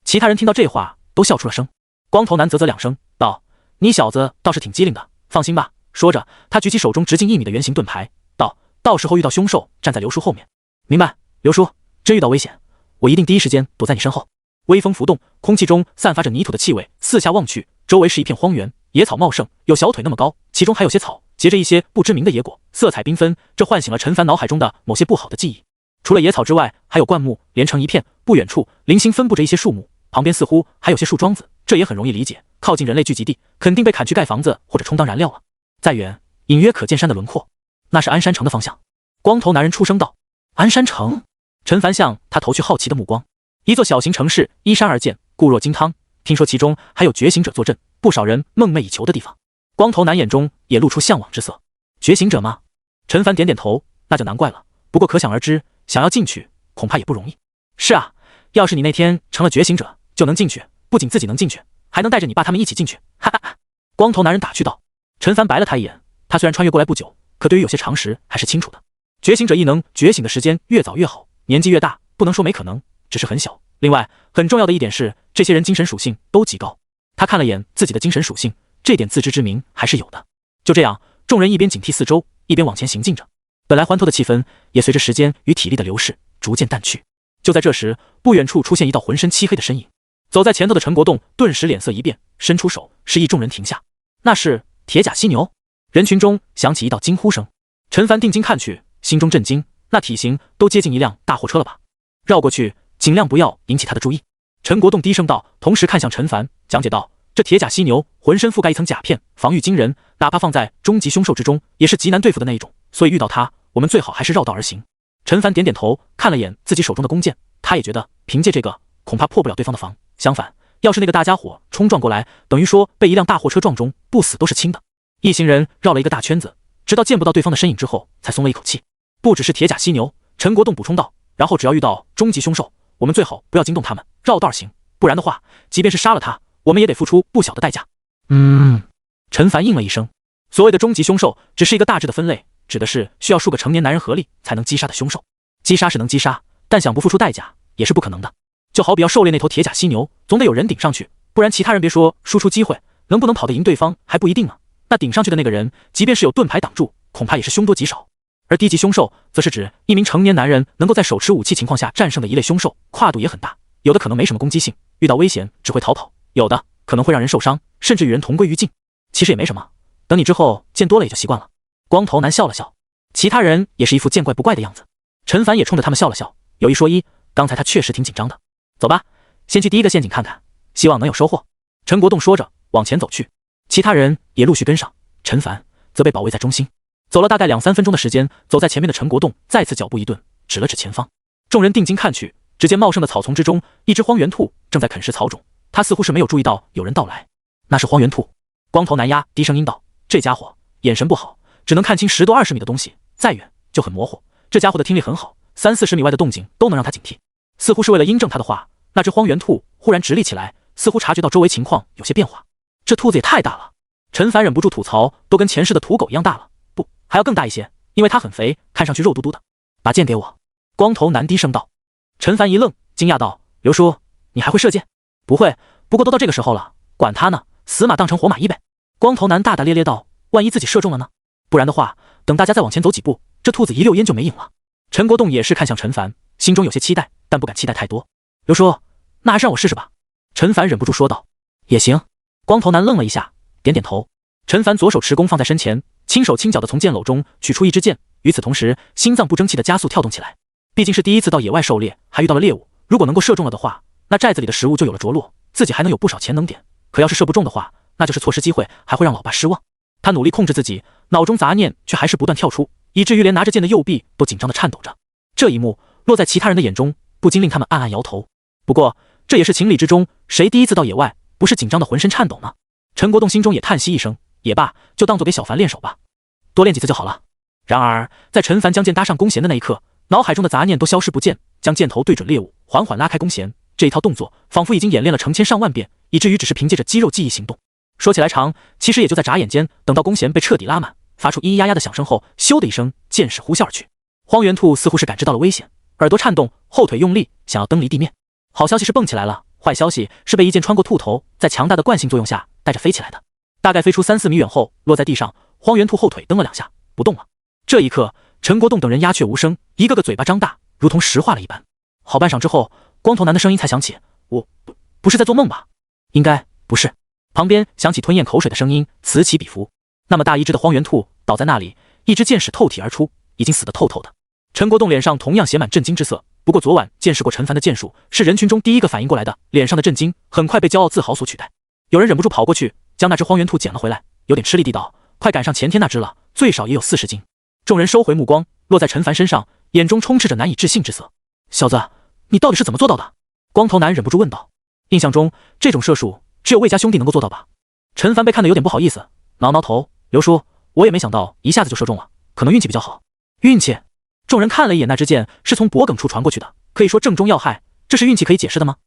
其他人听到这话都笑出了声。光头男啧啧两声道：“你小子倒是挺机灵的，放心吧。”说着，他举起手中直径1米的圆形盾牌，道：“到时候遇到凶兽，站在刘叔后面。”明白，刘叔，真遇到危险，我一定第一时间躲在你身后。微风浮动，空气中散发着泥土的气味，四下望去，周围是一片荒原，野草茂盛，有小腿那么高，其中还有些草结着一些不知名的野果，色彩缤纷，这唤醒了陈凡脑海中的某些不好的记忆。除了野草之外，还有灌木连成一片，不远处零星分布着一些树木，旁边似乎还有些树桩子，这也很容易理解，靠近人类聚集地，肯定被砍去盖房子或者充当燃料了。再远，隐约可见山的轮廓，那是鞍山城的方向。光头男人出声道：“鞍山城。”陈凡向他投去好奇的目光。一座小型城市依山而建，固若金汤，听说其中还有觉醒者坐镇，不少人梦寐以求的地方。光头男眼中也露出向往之色。觉醒者吗？陈凡点点头，那就难怪了。不过可想而知，想要进去恐怕也不容易。是啊，要是你那天成了觉醒者，就能进去，不仅自己能进去，还能带着你爸他们一起进去。哈哈哈！光头男人打趣道。陈凡白了他一眼，他虽然穿越过来不久，可对于有些常识还是清楚的。觉醒者亦能觉醒的时间越早越好，年纪越大，不能说没可能，只是很小。另外，很重要的一点是，这些人精神属性都极高。他看了眼自己的精神属性，这点自知之明还是有的。就这样，众人一边警惕四周，一边往前行进着。本来欢脱的气氛，也随着时间与体力的流逝逐渐淡去。就在这时，不远处出现一道浑身漆黑的身影。走在前头的陈国栋顿时脸色一变，伸出手示意众人停下。那是铁甲犀牛。人群中响起一道惊呼声。陈凡定睛看去，心中震惊，那体型都接近一辆大货车了吧？绕过去，尽量不要引起他的注意。陈国栋低声道，同时看向陈凡，讲解道：“这铁甲犀牛浑身覆盖一层甲片，防御惊人，哪怕放在终极凶兽之中，也是极难对付的那一种。所以遇到它，我们最好还是绕道而行。”陈凡点点头，看了眼自己手中的弓箭，他也觉得凭借这个恐怕破不了对方的防。相反，要是那个大家伙冲撞过来，等于说被一辆大货车撞中，不死都是轻的。一行人绕了一个大圈子，直到见不到对方的身影之后，才松了一口气。不只是铁甲犀牛，陈国栋补充道，然后只要遇到终极凶兽，我们最好不要惊动他们，绕道而行，不然的话，即便是杀了他，我们也得付出不小的代价。陈凡应了一声。所谓的终极凶兽，只是一个大致的分类，指的是需要数个成年男人合力才能击杀的凶兽。击杀是能击杀，但想不付出代价也是不可能的。就好比要狩猎那头铁甲犀牛，总得有人顶上去，不然其他人别说输出机会，能不能跑得赢对方还不一定呢。那顶上去的那个人，即便是有盾牌挡住，恐怕也是凶多吉少。而低级凶兽，则是指一名成年男人能够在手持武器情况下战胜的一类凶兽，跨度也很大，有的可能没什么攻击性，遇到危险只会逃跑，有的可能会让人受伤，甚至与人同归于尽。其实也没什么，等你之后见多了也就习惯了。光头男笑了笑，其他人也是一副见怪不怪的样子。陈凡也冲着他们笑了笑，有一说一，刚才他确实挺紧张的。走吧，先去第一个陷阱看看，希望能有收获。陈国栋说着往前走去，其他人也陆续跟上，陈凡则被保卫在中心。走了大概2-3分钟的时间，走在前面的陈国栋再次脚步一顿，指了指前方。众人定睛看去，只见茂盛的草丛之中，一只荒原兔正在啃食草种。他似乎是没有注意到有人到来。那是荒原兔。光头男丫低声音道：“这家伙眼神不好，只能看清10多20米的东西，再远就很模糊。这家伙的听力很好，30-40米外的动静都能让他警惕。”似乎是为了印证他的话，那只荒原兔忽然直立起来，似乎察觉到周围情况有些变化。这兔子也太大了，陈凡忍不住吐槽，都跟前世的土狗一样大了，不，还要更大一些，因为它很肥，看上去肉嘟嘟的。把剑给我。光头男低声道。陈凡一愣，惊讶道：“刘叔，你还会射箭？”“不会，不过都到这个时候了，管他呢，死马当成活马医呗。”光头男大大咧咧道：“万一自己射中了呢？不然的话，等大家再往前走几步，这兔子一溜烟就没影了。”陈国栋也是看向陈凡，心中有些期待，但不敢期待太多。刘叔，那还是让我试试吧。陈凡忍不住说道。也行。光头男愣了一下，点点头。陈凡左手持弓放在身前，轻手轻脚地从剑篓中取出一支箭，与此同时，心脏不争气地加速跳动起来。毕竟是第一次到野外狩猎，还遇到了猎物，如果能够射中了的话，那寨子里的食物就有了着落，自己还能有不少钱能点。可要是射不中的话，那就是错失机会，还会让老爸失望。他努力控制自己，脑中杂念却还是不断跳出，以至于连拿着剑的右臂都紧张地颤抖着。这一幕落在其他人的眼中，不禁令他们暗暗摇头。不过这也是情理之中，谁第一次到野外不是紧张的浑身颤抖呢？陈国栋心中也叹息一声，也罢，就当做给小凡练手吧，多练几次就好了。然而在陈凡将剑搭上弓弦的那一刻，脑海中的杂念都消失不见，将箭头对准猎物，缓缓拉开弓弦，这一套动作仿佛已经演练了成千上万遍，以至于只是凭借着肌肉记忆行动。说起来长，其实也就在眨眼间，等到弓弦被彻底拉满，发出咿咿呀呀的响声后，咻的一声，箭矢呼啸而去。荒原兔似乎是感知到了危险，耳朵颤动，后腿用力，想要蹬离地面。好消息是蹦起来了，坏消息是被一箭穿过兔头，在强大的惯性作用下带着飞起来的。大概飞出3-4米远后，落在地上，荒原兔后腿蹬了2下，不动了。这一刻，陈国栋等人鸦雀无声，一个个嘴巴张大，如同石化了一般。好半晌之后，光头男的声音才响起：“我不是在做梦吧？应该不是。”旁边响起吞咽口水的声音，此起彼伏。那么大一只的荒原兔倒在那里，一支箭矢透体而出，已经死得透透的。陈国栋脸上同样写满震惊之色。不过昨晚见识过陈凡的剑术，是人群中第一个反应过来的，脸上的震惊很快被骄傲自豪所取代。有人忍不住跑过去，将那只荒原兔捡了回来，有点吃力地道：“快赶上前天那只了，最少也有40斤。”众人收回目光，落在陈凡身上，眼中充斥着难以置信之色。小子，你到底是怎么做到的？光头男忍不住问道。印象中这种射术只有魏家兄弟能够做到吧？陈凡被看得有点不好意思，挠挠头：“刘叔，我也没想到一下子就射中了，可能运气比较好。”运气？众人看了一眼那支箭，是从脖梗处传过去的，可以说正中要害，这是运气可以解释的吗？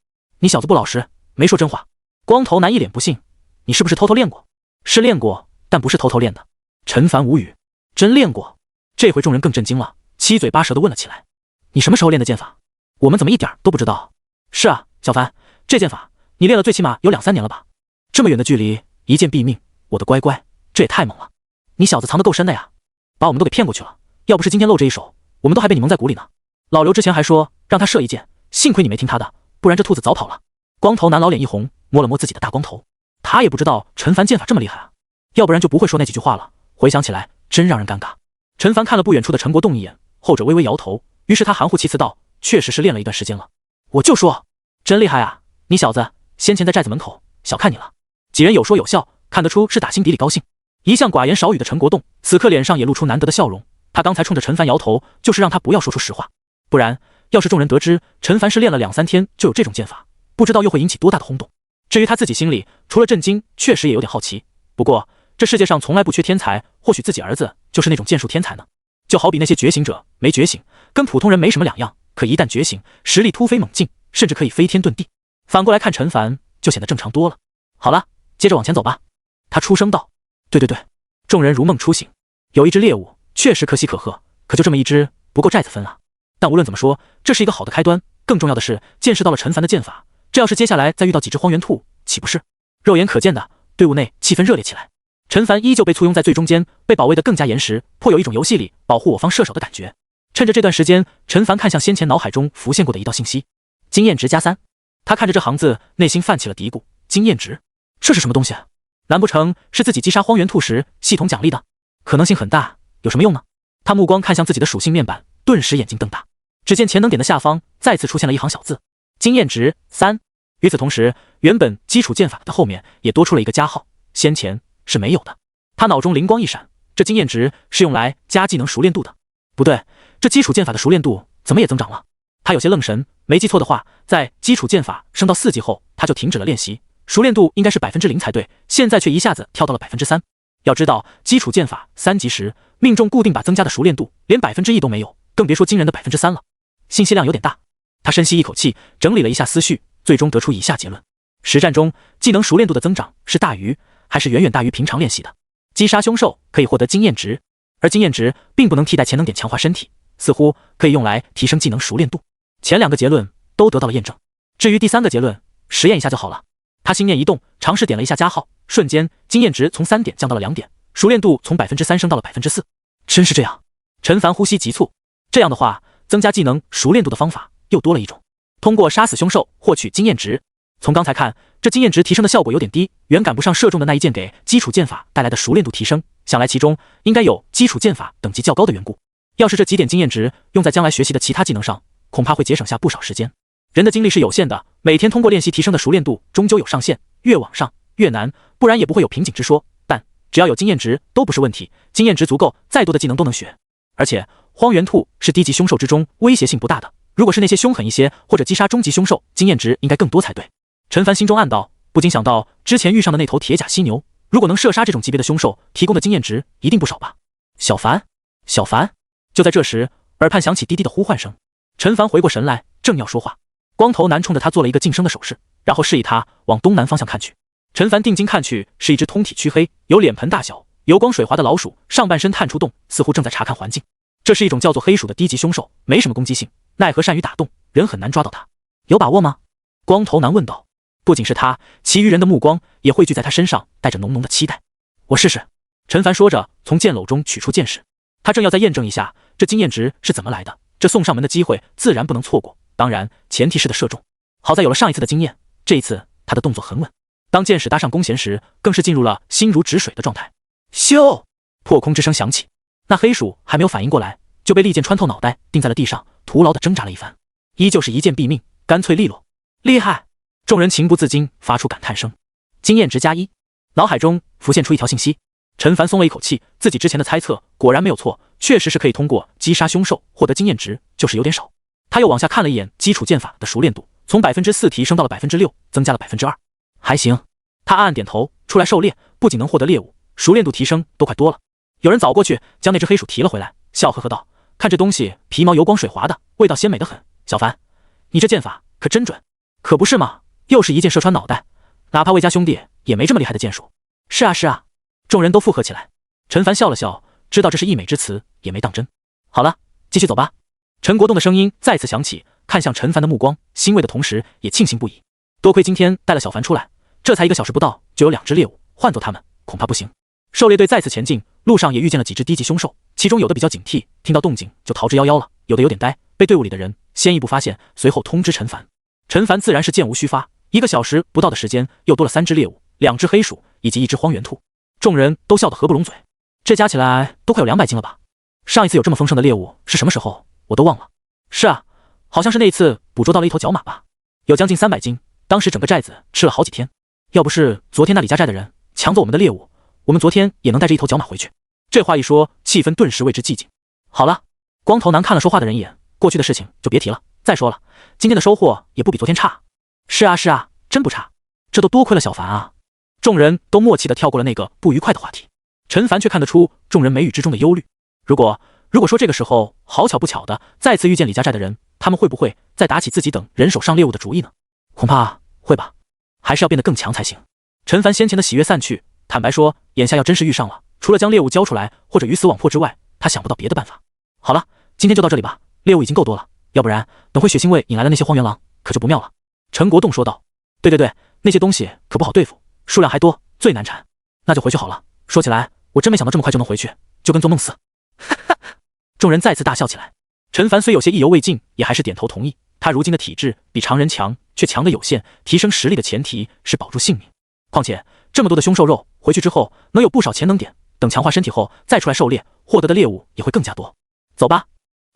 你小子不老实，没说真话。光头男一脸不信：“你是不是偷偷练过？”“是练过，但不是偷偷练的。”陈凡无语：“真练过？”这回众人更震惊了，七嘴八舌地问了起来：“你什么时候练的剑法？我们怎么一点都不知道？”“是啊，小凡，这剑法你练了最起码有2-3年了吧？这么远的距离，一箭毙命，我的乖乖，这也太猛了！你小子藏得够深的呀，把我们都给骗过去了。要不是今天露这一手，我们都还被你蒙在鼓里呢。老刘之前还说让他射一箭，幸亏你没听他的，不然这兔子早跑了。”光头男老脸一红，摸了摸自己的大光头，他也不知道陈凡剑法这么厉害啊，要不然就不会说那几句话了。回想起来，真让人尴尬。陈凡看了不远处的陈国栋一眼，后者微微摇头，于是他含糊其辞道：“确实是练了一段时间了。”“我就说，真厉害啊！你小子先前在寨子门口小看你了。”几人有说有笑，看得出是打心底里高兴。一向寡言少语的陈国栋，此刻脸上也露出难得的笑容。他刚才冲着陈凡摇头，就是让他不要说出实话，不然要是众人得知陈凡是练了2-3天就有这种剑法，不知道又会引起多大的轰动。至于他自己心里，除了震惊，确实也有点好奇。不过这世界上从来不缺天才，或许自己儿子就是那种剑术天才呢。就好比那些觉醒者没觉醒，跟普通人没什么两样，可一旦觉醒，实力突飞猛进，甚至可以飞天遁地。反过来看陈凡，就显得正常多了。好了，接着往前走吧。他出声道。对，众人如梦初醒，有一只猎物确实可喜可贺，可就这么一只，不够寨子分啊。但无论怎么说，这是一个好的开端，更重要的是见识到了陈凡的剑法，这要是接下来再遇到几只荒原兔，岂不是？肉眼可见的，队伍内气氛热烈起来。陈凡依旧被簇拥在最中间，被保卫得更加严实，颇有一种游戏里保护我方射手的感觉。趁着这段时间，陈凡看向先前脑海中浮现过的一道信息：经验值+3。他看着这行字，内心泛起了嘀咕：经验值，这是什么东西啊？难不成是自己击杀荒原兔时系统奖励的？可能性很大，有什么用呢？他目光看向自己的属性面板，顿时眼睛瞪大。只见潜能点的下方再次出现了一行小字：经验值3。与此同时，原本基础剑法的后面也多出了一个加号，先前是没有的。他脑中灵光一闪，这经验值是用来加技能熟练度的。不对，这基础剑法的熟练度怎么也增长了？他有些愣神，没记错的话，在基础剑法升到4级后，他就停止了练习，熟练度应该是0%才对，现在却一下子跳到了3%。要知道，基础剑法3级时，命中固定靶增加的熟练度连1%都没有，更别说惊人的3%了。信息量有点大。他深吸一口气，整理了一下思绪，最终得出以下结论：实战中，技能熟练度的增长是大于还是远远大于平常练习的。击杀凶兽可以获得经验值，而经验值并不能替代潜能点强化身体，似乎可以用来提升技能熟练度。前2个结论都得到了验证。至于第3个结论，实验一下就好了。他心念一动，尝试点了一下加号，瞬间经验值从3点降到了2点，熟练度从3%升到了4%。真是这样？陈凡呼吸急促。这样的话，增加技能熟练度的方法又多了一种，通过杀死凶兽获取经验值。从刚才看，这经验值提升的效果有点低，远赶不上射中的那一剑给基础剑法带来的熟练度提升，想来其中应该有基础剑法等级较高的缘故。要是这几点经验值用在将来学习的其他技能上，恐怕会节省下不少时间。人的精力是有限的，每天通过练习提升的熟练度终究有上限，越往上越难，不然也不会有瓶颈之说。但只要有经验值都不是问题，经验值足够，再多的技能都能学。而且荒原兔是低级凶兽之中威胁性不大的，如果是那些凶狠一些或者击杀终极凶兽，经验值应该更多才对。陈凡心中暗道，不禁想到之前遇上的那头铁甲犀牛，如果能射杀这种级别的凶兽，提供的经验值一定不少吧。小凡，小凡！就在这时，耳畔响起滴滴的呼唤声。陈凡回过神来，正要说话，光头男冲着他做了一个噤声的手势，然后示意他往东南方向看去。陈凡定睛看去，是一只通体黢黑、有脸盆大小、油光水滑的老鼠，上半身探出洞，似乎正在查看环境。这是一种叫做黑鼠的低级凶兽，没什么攻击性，奈何善于打洞，人很难抓到它。有把握吗？光头男问道。不仅是他，其余人的目光也汇聚在他身上，带着浓浓的期待。我试试。陈凡说着，从剑篓中取出剑矢。他正要再验证一下这经验值是怎么来的，这送上门的机会自然不能错过。当然，前提是得射中。好在有了上一次的经验，这一次他的动作很稳。当剑矢搭上弓弦时，更是进入了心如止水的状态。咻！破空之声响起，那黑鼠还没有反应过来，就被利剑穿透脑袋，钉在了地上，徒劳地挣扎了一番，依旧是一剑毙命，干脆利落，厉害！众人情不自禁发出感叹声。经验值+1，脑海中浮现出一条信息。陈凡松了一口气，自己之前的猜测果然没有错，确实是可以通过击杀凶兽获得经验值，就是有点少。他又往下看了一眼基础剑法的熟练度，从4%提升到了6%，增加了2%，还行。他暗暗点头，出来狩猎不仅能获得猎物，熟练度提升都快多了。有人走过去将那只黑鼠提了回来，笑呵呵道：“看这东西皮毛油光水滑的，味道鲜美得很。小凡，你这剑法可真准。”可不是嘛，又是一剑射穿脑袋，哪怕魏家兄弟也没这么厉害的剑术。是啊是啊，众人都附和起来。陈凡笑了笑，知道这是溢美之词，也没当真。好了，继续走吧。陈国栋的声音再次响起，看向陈凡的目光欣慰的同时也庆幸不已。多亏今天带了小凡出来，这才1个小时不到就有2只猎物，换做他们恐怕不行。狩猎队再次前进，路上也遇见了几只低级凶兽，其中有的比较警惕，听到动静就逃之夭夭了，有的有点呆，被队伍里的人先一步发现，随后通知陈凡。陈凡自然是箭无虚发，1个小时不到的时间又多了3只猎物，2只黑鼠以及1只荒原兔。众人都笑得合不拢嘴，这加起来都快有200斤了吧？上一次有这么丰盛的猎物是什么时候？我都忘了。是啊，好像是那次捕捉到了一头角马吧，有将近300斤，当时整个寨子吃了好几天。要不是昨天那李家寨的人抢走我们的猎物，我们昨天也能带着一头角马回去。这话一说，气氛顿时为之寂静。好了，光头男看了说话的人一眼，过去的事情就别提了。再说了，今天的收获也不比昨天差。是啊是啊，真不差，这都多亏了小凡啊。众人都默契地跳过了那个不愉快的话题。陈凡却看得出众人眉宇之中的忧虑。如果说这个时候好巧不巧的再次遇见李家寨的人，他们会不会再打起自己等人手上猎物的主意呢？恐怕会吧，还是要变得更强才行。陈凡先前的喜悦散去，坦白说，眼下要真是遇上了，除了将猎物交出来或者鱼死网破之外，他想不到别的办法。好了，今天就到这里吧，猎物已经够多了，要不然等会血腥味引来的那些荒原狼可就不妙了。陈国栋说道。对，那些东西可不好对付，数量还多，最难缠。那就回去好了。说起来，我真没想到这么快就能回去，就跟做梦似。众人再次大笑起来。陈凡虽有些意犹未尽，也还是点头同意。他如今的体质比常人强，却强的有限，提升实力的前提是保住性命。况且这么多的凶兽肉，回去之后能有不少潜能点，等强化身体后再出来狩猎，获得的猎物也会更加多。走吧。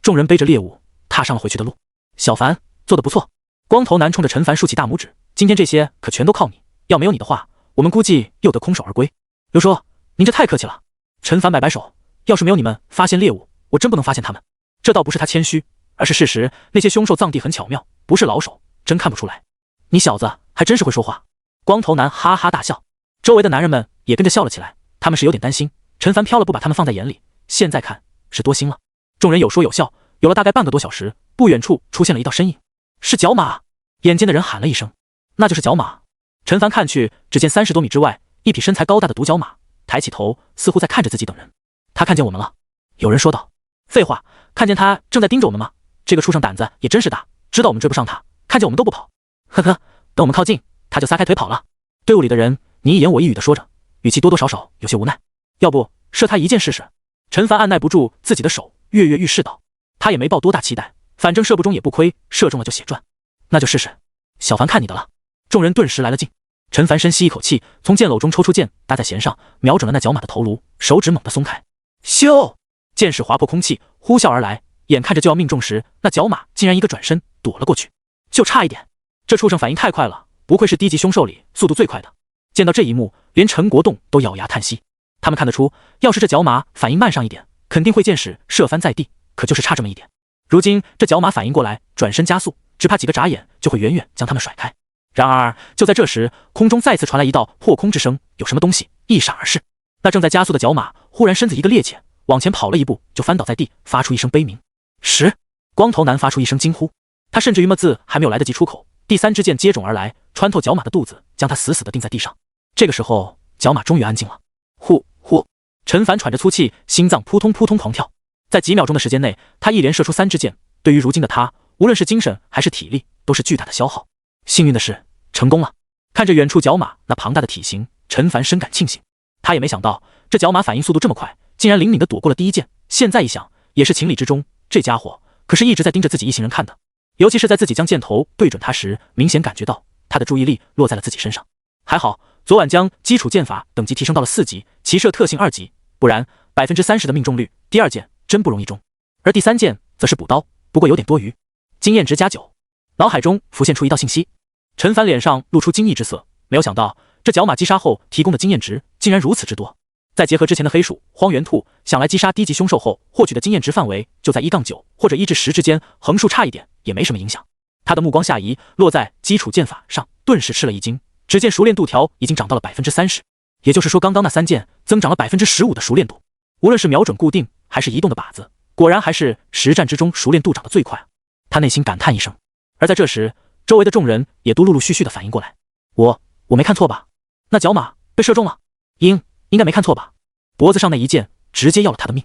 众人背着猎物踏上了回去的路。小凡做得不错。光头男冲着陈凡竖起大拇指，今天这些可全都靠你，要没有你的话，我们估计又得空手而归。刘叔，您这太客气了。陈凡摆摆手，要是没有你们发现猎物，我真不能发现他们。这倒不是他谦虚，而是事实，那些凶兽葬地很巧妙，不是老手真看不出来。你小子还真是会说话。光头男哈哈大笑，周围的男人们也跟着笑了起来，他们是有点担心陈凡飘了不把他们放在眼里，现在看是多心了。众人有说有笑，有了大概半个多小时，不远处出现了一道身影，是角马。眼尖的人喊了一声，那就是角马。陈凡看去，只见30多米之外，一匹身材高大的独角马抬起头，似乎在看着自己等人。他看见我们了。有人说道。废话，看见他正在盯着我们吗？这个畜生胆子也真是大，知道我们追不上他，看见我们都不跑。呵呵，等我们靠近，他就撒开腿跑了。队伍里的人你一言我一语的说着，语气多多少少有些无奈。要不射他一箭试试？陈凡按耐不住自己的手，跃跃欲试道。他也没抱多大期待，反正射不中也不亏，射中了就血赚。那就试试。小凡看你的了。众人顿时来了劲。陈凡深吸一口气，从箭篓中抽出箭，搭在弦上，瞄准了那角马的头颅，手指猛地松开，咻！箭矢划破空气，呼啸而来，眼看着就要命中时，那角马竟然一个转身躲了过去，就差一点。这畜生反应太快了，不愧是低级凶兽里速度最快的。见到这一幕，连陈国栋都咬牙叹息。他们看得出，要是这角马反应慢上一点，肯定会箭矢射翻在地，可就是差这么一点。如今这角马反应过来，转身加速，只怕几个眨眼就会远远将他们甩开。然而就在这时，空中再次传来一道破空之声，有什么东西一闪而逝。那正在加速的角马忽然身子一个趔趄，往前跑了一步，就翻倒在地，发出一声悲鸣。十光头男发出一声惊呼，他甚至于么字还没有来得及出口，第三支箭接踵而来，穿透角马的肚子，将他死死地钉在地上。这个时候，角马终于安静了。呼呼，陈凡喘着粗气，心脏扑通扑通狂跳。在几秒钟的时间内，他一连射出3支箭，对于如今的他，无论是精神还是体力，都是巨大的消耗。幸运的是，成功了。看着远处角马那庞大的体型，陈凡深感庆幸。他也没想到，这角马反应速度这么快，竟然灵敏地躲过了第一箭。现在一想，也是情理之中，这家伙可是一直在盯着自己一行人看的。尤其是在自己将箭头对准他时，明显感觉到他的注意力落在了自己身上。还好，昨晚将基础箭法等级提升到了4级，骑射特性2级，不然30%的命中率，第二箭真不容易中。而第三箭则是补刀，不过有点多余。经验值加9。脑海中浮现出一道信息，陈凡脸上露出惊异之色，没有想到这角马击杀后提供的经验值竟然如此之多。再结合之前的黑鼠、荒原兔，想来击杀低级凶兽后获取的经验值范围就在1-9或者1至10之间，横竖差一点也没什么影响。他的目光下移，落在基础箭法上，顿时吃了一惊。只见熟练度条已经涨到了30%，也就是说刚刚那3箭增长了15%的熟练度。无论是瞄准固定还是移动的靶子，果然还是实战之中熟练度涨得最快。他内心感叹一声。而在这时，周围的众人也都陆陆续续的反应过来。我没看错吧？那角马被射中了。应该没看错吧？脖子上那一箭直接要了他的命。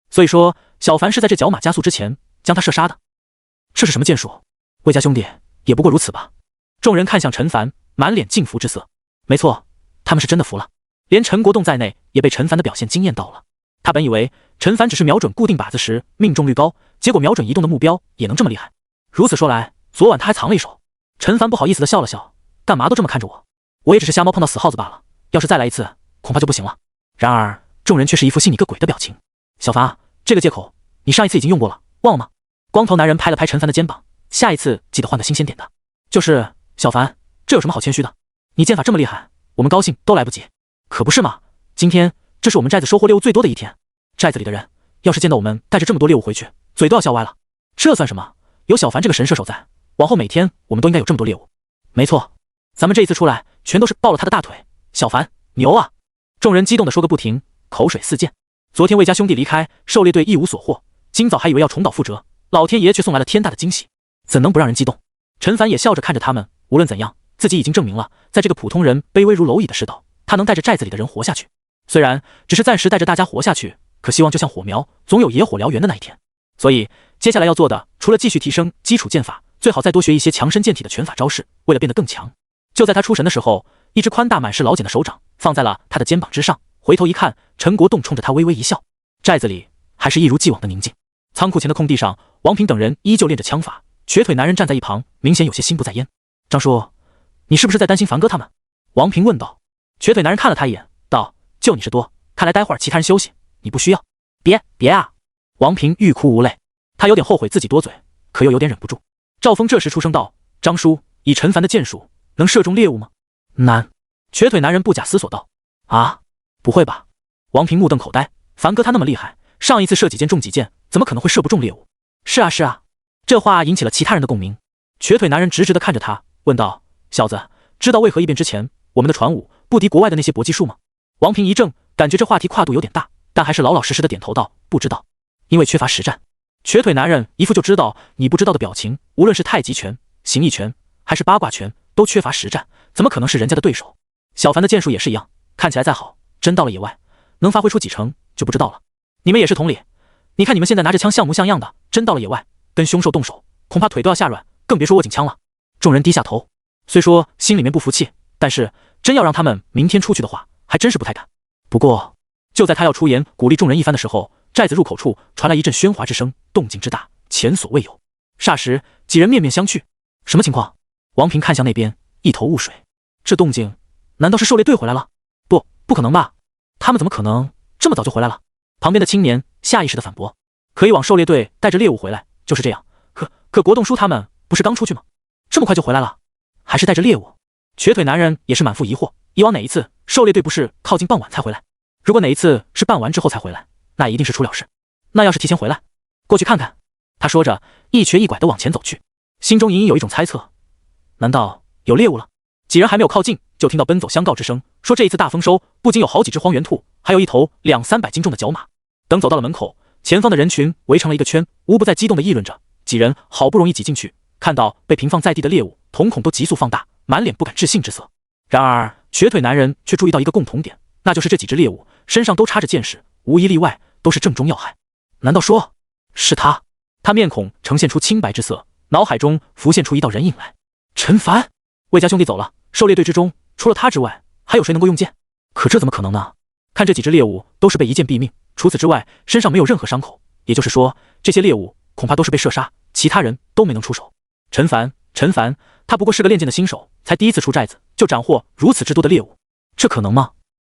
所以说，小凡是在这角马加速之前将他射杀的。这是什么剑术？魏家兄弟也不过如此吧？众人看向陈凡，满脸敬服之色。没错，他们是真的服了。连陈国栋在内也被陈凡的表现惊艳到了。他本以为陈凡只是瞄准固定靶子时命中率高，结果瞄准移动的目标也能这么厉害。如此说来，昨晚他还藏了一手。陈凡不好意思的笑了笑，干嘛都这么看着我？我也只是瞎猫碰到死耗子罢了，要是再来一次，恐怕就不行了。然而众人却是一副信你个鬼的表情。小凡啊，这个借口你上一次已经用过了，忘了吗？光头男人拍了拍陈凡的肩膀，下一次记得换个新鲜点的。就是小凡，这有什么好谦虚的？你剑法这么厉害，我们高兴都来不及。可不是嘛，今天这是我们寨子收获猎物最多的一天，寨子里的人要是见到我们带着这么多猎物回去，嘴都要笑歪了。这算什么？有小凡这个神射手在，往后每天我们都应该有这么多猎物。没错，咱们这一次出来全都是抱了他的大腿。小凡牛啊！众人激动地说个不停，口水四溅。昨天魏家兄弟离开，狩猎队一无所获，今早还以为要重蹈覆辙，老天爷却送来了天大的惊喜，怎能不让人激动？陈凡也笑着看着他们，无论怎样，自己已经证明了，在这个普通人卑微如蝼蚁的世道，他能带着寨子里的人活下去。虽然只是暂时带着大家活下去，可希望就像火苗，总有野火燎原的那一天。所以接下来要做的，除了继续提升基础剑法，最好再多学一些强身健体的拳法招式，为了变得更强。就在他出神的时候，一只宽大满是老茧的手掌放在了他的肩膀之上，回头一看，陈国栋冲着他微微一笑。寨子里还是一如既往的宁静。仓库前的空地上，王平等人依旧练着枪法，瘸腿男人站在一旁，明显有些心不在焉。张叔，你是不是在担心凡哥他们？王平问道。瘸腿男人看了他一眼，道：就你事多，看来待会儿其他人休息，你不需要。别啊！王平欲哭无泪，他有点后悔自己多嘴，可又有点忍不住。赵峰这时出声道：张叔，以陈凡的剑术，能射中猎物吗？难。瘸腿男人不假思索道：啊，不会吧？王平目瞪口呆，凡哥他那么厉害，上一次射几箭中几箭，怎么可能会射不中猎物？是啊，这话引起了其他人的共鸣。瘸腿男人直直地看着他，问道：小子，知道为何异变之前，我们的传武不敌国外的那些搏击术吗？王平一怔，感觉这话题跨度有点大，但还是老老实实的点头道：不知道，因为缺乏实战。瘸腿男人一副就知道你不知道的表情，无论是太极拳、形意拳还是八卦拳，都缺乏实战，怎么可能是人家的对手？小凡的剑术也是一样，看起来再好，真到了野外，能发挥出几成就不知道了。你们也是同理，你看你们现在拿着枪像模像样的，真到了野外，跟凶兽动手，恐怕腿都要下软，更别说握紧枪了。众人低下头，虽说心里面不服气，但是真要让他们明天出去的话，还真是不太敢。不过，就在他要出言鼓励众人一番的时候，寨子入口处传来一阵喧哗之声，动静之大，前所未有。霎时，几人面面相觑，什么情况？王平看向那边，一头雾水。这动静，难道是狩猎队回来了？不可能吧？他们怎么可能这么早就回来了？旁边的青年下意识地反驳：“可以往狩猎队带着猎物回来，就是这样。可国栋叔他们不是刚出去吗？这么快就回来了，还是带着猎物？”瘸腿男人也是满腹疑惑，以往哪一次狩猎队不是靠近傍晚才回来？如果哪一次是傍晚之后才回来，那一定是出了事。那要是提前回来，过去看看。他说着，一瘸一拐地往前走去，心中隐隐有一种猜测：难道有猎物了？几人还没有靠近，就听到奔走相告之声，说这一次大丰收，不仅有好几只荒原兔，还有一头200-300斤重的角马。等走到了门口，前方的人群围成了一个圈，无不在激动地议论着。几人好不容易挤进去，看到被平放在地的猎物，瞳孔都急速放大，满脸不敢置信之色。然而，瘸腿男人却注意到一个共同点，那就是这几只猎物身上都插着箭矢，无一例外都是正中要害。难道说是他？他面孔呈现出青白之色，脑海中浮现出一道人影来。陈凡，魏家兄弟走了，狩猎队之中除了他之外，还有谁能够用剑？可这怎么可能呢？看这几只猎物都是被一剑毙命，除此之外身上没有任何伤口，也就是说这些猎物恐怕都是被射杀，其他人都没能出手。陈凡，他不过是个练剑的新手，才第一次出寨子就斩获如此之多的猎物，这可能吗？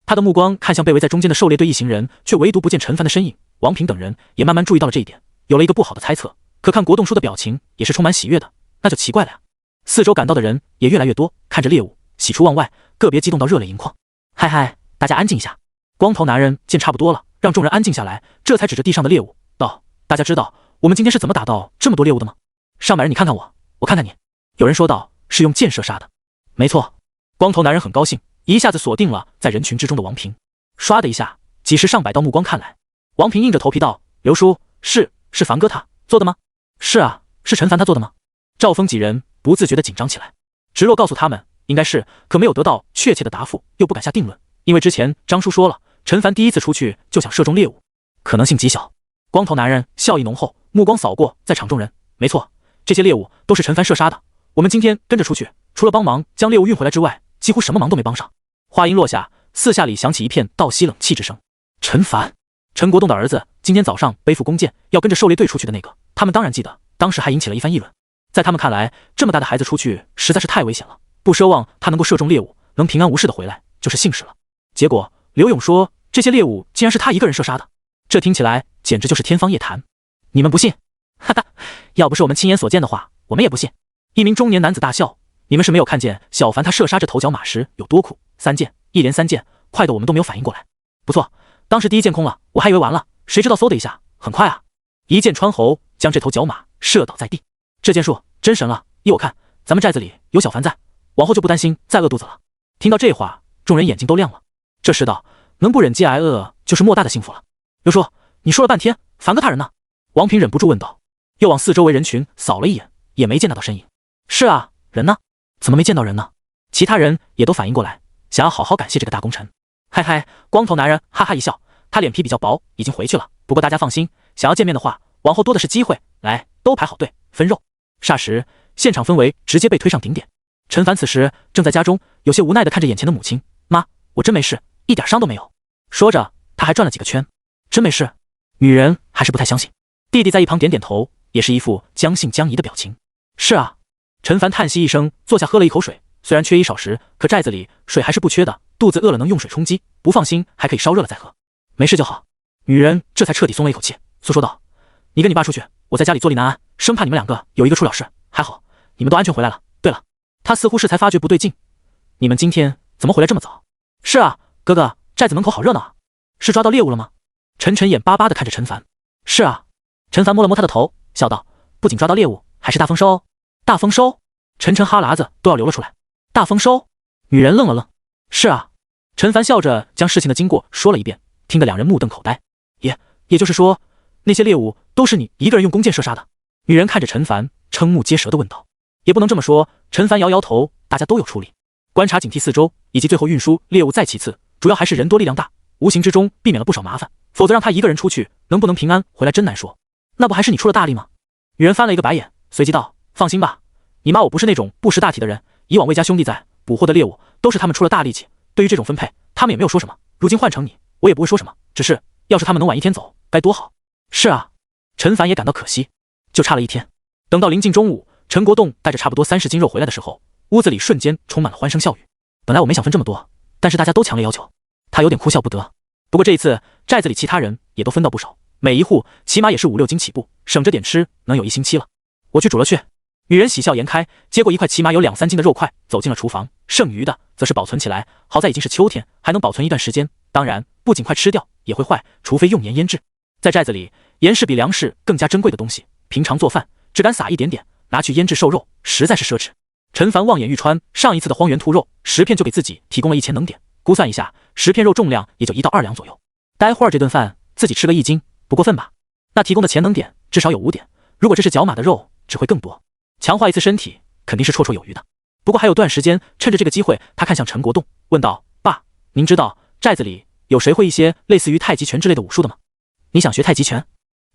他的目光看向被围在中间的狩猎队一行人，却唯独不见陈凡的身影。王平等人也慢慢注意到了这一点，有了一个不好的猜测。可看国栋叔的表情也是充满喜悦的，那就奇怪了呀。四周赶到的人也越来越多，看着猎物喜出望外，个别激动到热泪盈眶。嗨，大家安静一下。光头男人见差不多了，让众人安静下来，这才指着地上的猎物道：大家知道我们今天是怎么打到这么多猎物的吗？上百人，你看看我，我看看你。有人说道：是用箭射杀的。没错。光头男人很高兴，一下子锁定了在人群之中的王平。唰的一下，几十上百道目光看来。王平硬着头皮道：刘叔，是凡哥他做的吗？是啊，是陈凡他做的吗？赵峰几人不自觉地紧张起来，直落告诉他们应该是，可没有得到确切的答复，又不敢下定论，因为之前张叔说了，陈凡第一次出去就想射中猎物，可能性极小。光头男人笑意浓厚，目光扫过在场众人，没错，这些猎物都是陈凡射杀的，我们今天跟着出去，除了帮忙将猎物运回来之外，几乎什么忙都没帮上。话音落下，四下里响起一片倒吸冷气之声。陈凡，陈国栋的儿子，今天早上背负弓箭要跟着狩猎队出去的那个，他们当然记得，当时还引起了一番议论。在他们看来，这么大的孩子出去实在是太危险了，不奢望他能够射中猎物，能平安无事的回来就是幸事了。结果刘勇说这些猎物竟然是他一个人射杀的，这听起来简直就是天方夜谭。你们不信？哈哈，要不是我们亲眼所见的话，我们也不信。一名中年男子大笑，你们是没有看见小凡他射杀这头角马时有多苦，3箭，一连3箭，快的我们都没有反应过来。不错，当时第一箭空了，我还以为完了，谁知道嗖的一下，很快啊，一箭穿喉，将这头角马射倒在地。这箭术真神了，依我看，咱们寨子里有小凡在，往后就不担心再饿肚子了。听到这话，众人眼睛都亮了。这世道，能不忍饥挨饿就是莫大的幸福了。刘叔，你说了半天，凡哥他人呢？王平忍不住问道，又往四周围人群扫了一眼，也没见到他身影。是啊，人呢？怎么没见到人呢？其他人也都反应过来，想要好好感谢这个大功臣。嗨，光头男人哈哈一笑，他脸皮比较薄，已经回去了。不过大家放心，想要见面的话，往后多的是机会，来，都排好队，分肉。霎时，现场氛围直接被推上顶点。陈凡此时正在家中，有些无奈地看着眼前的母亲。妈，我真没事，一点伤都没有。说着，他还转了几个圈。真没事？女人还是不太相信。弟弟在一旁点点头，也是一副将信将疑的表情。是啊。陈凡叹息一声，坐下喝了一口水。虽然缺衣少食，可寨子里水还是不缺的，肚子饿了能用水充饥，不放心还可以烧热了再喝。没事就好。女人这才彻底松了一口气，诉说道：你跟你爸出去，我在家里坐立难安，生怕你们两个有一个出了事。还好你们都安全回来了。对了，他似乎是才发觉不对劲，你们今天怎么回来这么早？是啊，哥哥，寨子门口好热闹啊，是抓到猎物了吗？陈晨眼巴巴地看着陈凡。是啊。陈凡摸了摸他的头，笑道：不仅抓到猎物，还是大丰收哦。大丰收？陈晨哈喇子都要流了出来。大丰收？女人愣了愣。是啊。陈凡笑着将事情的经过说了一遍，听得两人目瞪口呆。也就是说，那些猎物都是你一个人用弓箭射杀的？女人看着陈凡，瞠目结舌地问道。也不能这么说，陈凡摇摇头，大家都有出力，观察警惕四周，以及最后运输猎物再其次，主要还是人多力量大，无形之中避免了不少麻烦，否则让他一个人出去，能不能平安回来真难说。那不还是你出了大力吗？女人翻了一个白眼，随即道：放心吧，你妈我不是那种不识大体的人，以往魏家兄弟在，捕获的猎物都是他们出了大力气，对于这种分配，他们也没有说什么。如今换成你，我也不会说什么，只是要是他们能晚一天走，该多好。是啊，陈凡也感到可惜，就差了一天。等到临近中午，陈国栋带着差不多30斤肉回来的时候，屋子里瞬间充满了欢声笑语。本来我没想分这么多，但是大家都强烈要求，他有点哭笑不得。不过这一次寨子里其他人也都分到不少，每一户起码也是5、6斤起步，省着点吃，能有1星期了。我去煮了去。女人喜笑颜开，接过一块起码有2、3斤的肉块，走进了厨房，剩余的则是保存起来。好在已经是秋天，还能保存一段时间。当然，不尽快吃掉也会坏，除非用盐腌制。在寨子里，盐是比粮食更加珍贵的东西，平常做饭只敢撒一点点，拿去腌制瘦肉实在是奢侈。陈凡望眼欲穿，上一次的荒原兔肉10片就给自己提供了1000能点，估算一下，10片肉重量也就1到2两左右。待会儿这顿饭自己吃个1斤，不过分吧？那提供的潜能点至少有5点，如果这是角马的肉，只会更多。强化一次身体肯定是绰绰有余的。不过还有段时间，趁着这个机会，他看向陈国栋，问道：“爸，您知道寨子里有谁会一些类似于太极拳之类的武术的吗？你想学太极拳？”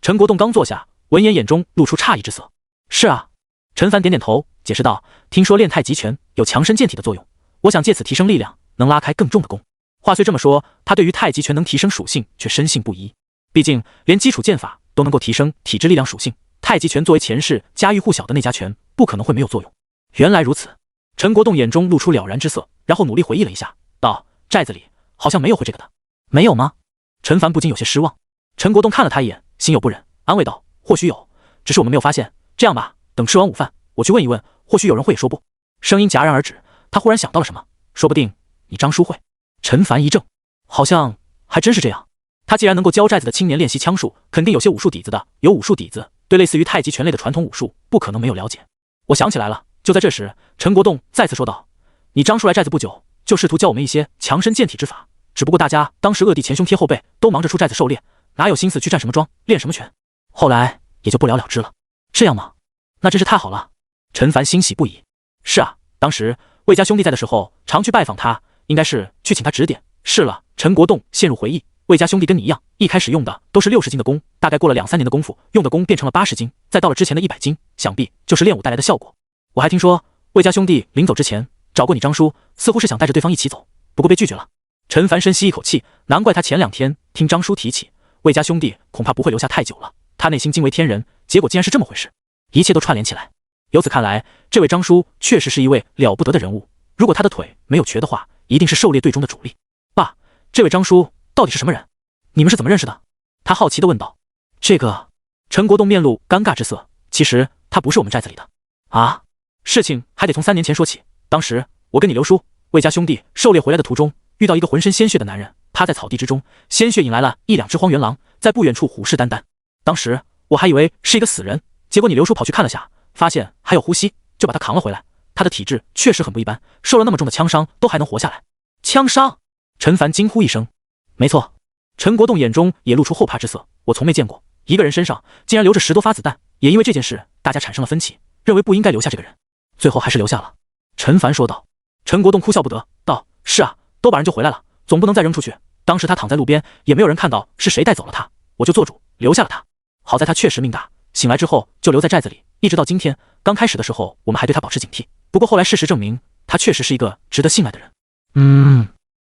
陈国栋刚坐下，闻言眼中露出诧异之色。是啊，陈凡点点头，解释道：“听说练太极拳有强身健体的作用，我想借此提升力量，能拉开更重的弓。”话虽这么说，他对于太极拳能提升属性却深信不疑。毕竟连基础剑法都能够提升体质力量属性，太极拳作为前世家喻户晓的那家拳，不可能会没有作用。原来如此，陈国栋眼中露出了然之色，然后努力回忆了一下，道：“寨子里好像没有会这个的。”没有吗？陈凡不禁有些失望。陈国栋看了他一眼，心有不忍，安慰道：“或许有，只是我们没有发现。这样吧，等吃完午饭，我去问一问，或许有人会也说不。”声音戛然而止，他忽然想到了什么，说不定你张叔会。陈凡一怔，好像还真是这样。他既然能够教寨子的青年练习枪术，肯定有些武术底子的，有武术底子，对类似于太极拳类的传统武术，不可能没有了解。我想起来了。就在这时，陈国栋再次说道：“你张叔来寨子不久，就试图教我们一些强身健体之法，只不过大家当时恶地前胸贴后背，都忙着出寨子狩猎，哪有心思去站什么桩，练什么拳？后来也就不了了之了。这样吗？那真是太好了。”陈凡欣喜不已。是啊，当时魏家兄弟在的时候，常去拜访他，应该是去请他指点。是了，陈国栋陷入回忆。魏家兄弟跟你一样，一开始用的都是60斤的弓，大概过了2、3年的功夫，用的弓变成了80斤，再到了之前的100斤，想必就是练武带来的效果。我还听说魏家兄弟临走之前找过你张叔，似乎是想带着对方一起走，不过被拒绝了。陈凡深吸一口气，难怪他前2天听张叔提起魏家兄弟恐怕不会留下太久了，他内心惊为天人，结果竟然是这么回事，一切都串联起来。由此看来，这位张叔确实是一位了不得的人物，如果他的腿没有瘸的话，一定是狩猎队中的主力。爸，这位张叔到底是什么人？你们是怎么认识的？他好奇地问道。这个，陈国栋面露尴尬之色，其实他不是我们寨子里的。啊？事情还得从3年前说起。当时我跟你刘叔魏家兄弟狩猎回来的途中，遇到一个浑身鲜血的男人，趴在草地之中，鲜血引来了1、2只荒原狼，在不远处虎视眈眈。当时我还以为是一个死人，结果你刘叔跑去看了下，发现还有呼吸，就把他扛了回来。他的体质确实很不一般，受了那么重的枪伤都还能活下来。枪伤？陈凡惊呼一声。没错。陈国栋眼中也露出后怕之色，我从没见过一个人身上竟然留着10多发子弹，也因为这件事大家产生了分歧，认为不应该留下这个人，最后还是留下了。陈凡说道。陈国栋哭笑不得，道：“是啊，都把人救回来了，总不能再扔出去。当时他躺在路边，也没有人看到是谁带走了他，我就做主留下了他。好在他确实命大，醒来之后就留在寨子里，一直到今天。刚开始的时候，我们还对他保持警惕，不过后来事实证明，他确实是一个值得信赖的人。”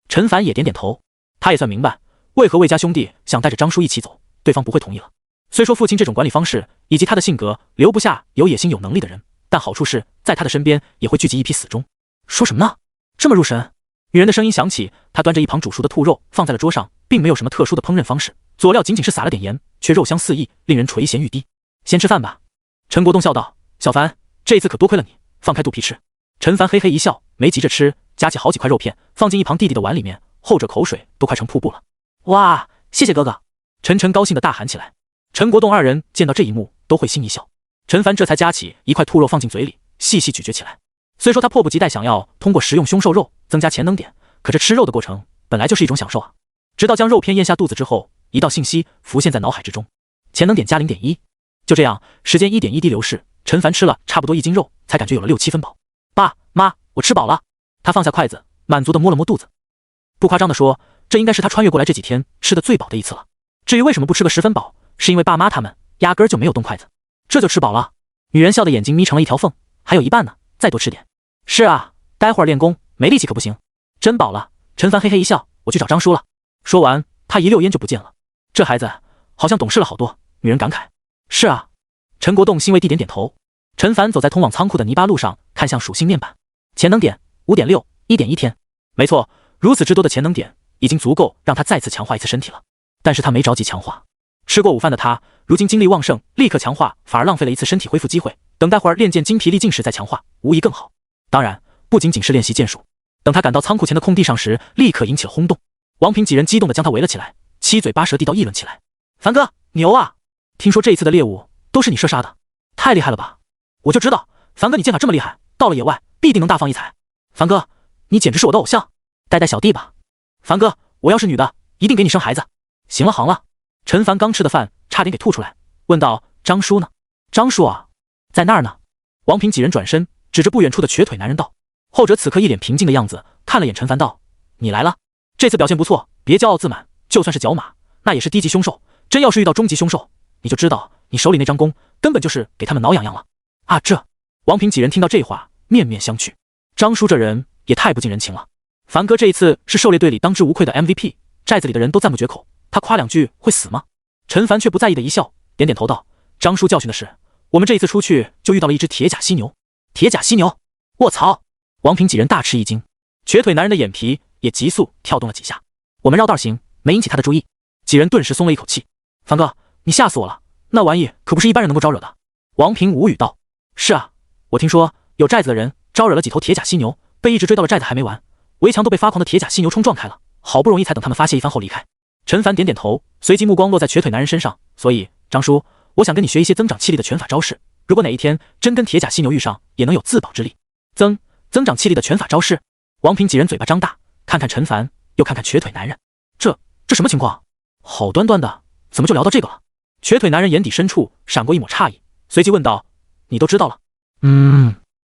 陈凡也点点头，他也算明白为何魏家兄弟想带着张叔一起走，对方不会同意了。虽说父亲这种管理方式以及他的性格留不下有野心有能力的人，但好处是在他的身边也会聚集一批死忠。说什么呢？这么入神？女人的声音响起，她端着一旁煮熟的兔肉放在了桌上，并没有什么特殊的烹饪方式，佐料仅仅是撒了点盐，却肉香四溢，令人垂涎欲滴。先吃饭吧。陈国栋笑道。小凡，这一次可多亏了你，放开肚皮吃。陈凡嘿嘿一笑，没急着吃，夹起好几块肉片放进一旁弟弟的碗里面，后者口水都快成瀑布了。哇，谢谢哥哥！陈晨高兴地大喊起来。陈国栋2人见到这一幕都会心一笑。陈凡这才夹起一块兔肉放进嘴里，细细咀嚼起来。虽说他迫不及待想要通过食用凶兽肉增加潜能点，可这吃肉的过程本来就是一种享受啊。直到将肉片咽下肚子之后，一道信息浮现在脑海之中：潜能点加0.1。就这样，时间1点1滴流逝，陈凡吃了差不多1斤肉，才感觉有了6、7分饱。爸妈，我吃饱了。他放下筷子，满足地摸了摸肚子。不夸张地说，这应该是他穿越过来这几天吃的最饱的一次了。至于为什么不吃个10分饱，是因为爸妈他们压根儿就没有动筷子，这就吃饱了。女人笑的眼睛眯成了一条缝，还有一半呢，再多吃点。是啊，待会儿练功没力气可不行。真饱了。陈凡嘿嘿一笑，我去找张叔了。说完，他一溜烟就不见了。这孩子好像懂事了好多。女人感慨。是啊。陈国栋欣慰地点点头。陈凡走在通往仓库的泥巴路上，看向属性面板，潜能点 5.6，1.1天。没错，如此之多的潜能点已经足够让他再次强化一次身体了。但是他没着急强化。吃过午饭的他，如今精力旺盛，立刻强化反而浪费了一次身体恢复机会。等待会儿练剑精疲力尽时再强化，无疑更好。当然，不仅仅是练习剑术。等他赶到仓库前的空地上时，立刻引起了轰动。王平几人激动地将他围了起来，七嘴八舌地道议论起来：“凡哥，牛啊！听说这一次的猎物都是你射杀的，太厉害了吧！我就知道，凡哥你剑法这么厉害，到了野外必定能大放异彩。凡哥，你简直是我的偶像，带带小弟吧。凡哥，我要是女的，一定给你生孩子。行了行了。”陈凡刚吃的饭差点给吐出来，问道：“张叔呢？”“张叔啊，在那儿呢。”王平几人转身指着不远处的瘸腿男人道。后者此刻一脸平静的样子，看了眼陈凡道：“你来了，这次表现不错，别骄傲自满，就算是角马，那也是低级凶兽，真要是遇到中级凶兽，你就知道你手里那张弓根本就是给他们挠痒痒了。”啊，这……王平几人听到这话，面面相觑。张叔这人也太不近人情了。凡哥这一次是狩猎队里当之无愧的 MVP， 寨子里的人都赞不绝口，他夸两句会死吗？陈凡却不在意的一笑，点点头道：“张叔教训的是，我们这一次出去就遇到了一只铁甲犀牛。”“铁甲犀牛？卧槽！”王平几人大吃一惊，瘸腿男人的眼皮也急速跳动了几下。我们绕道行，没引起他的注意。几人顿时松了一口气。凡哥，你吓死我了，那玩意可不是一般人能够招惹的。王平无语道：“是啊，我听说有寨子的人招惹了几头铁甲犀牛，被一直追到了寨子还没完，围墙都被发狂的铁甲犀牛冲撞开了，好不容易才等他们发泄一番后离开。”陈凡点点头，随即目光落在瘸腿男人身上。所以，张叔，我想跟你学一些增长气力的拳法招式，如果哪一天真跟铁甲犀牛遇上，也能有自保之力。增长气力的拳法招式。王平几人嘴巴张大，看看陈凡，又看看瘸腿男人，这什么情况？好端端的，怎么就聊到这个了？瘸腿男人眼底深处闪过一抹诧异，随即问道：“你都知道了？”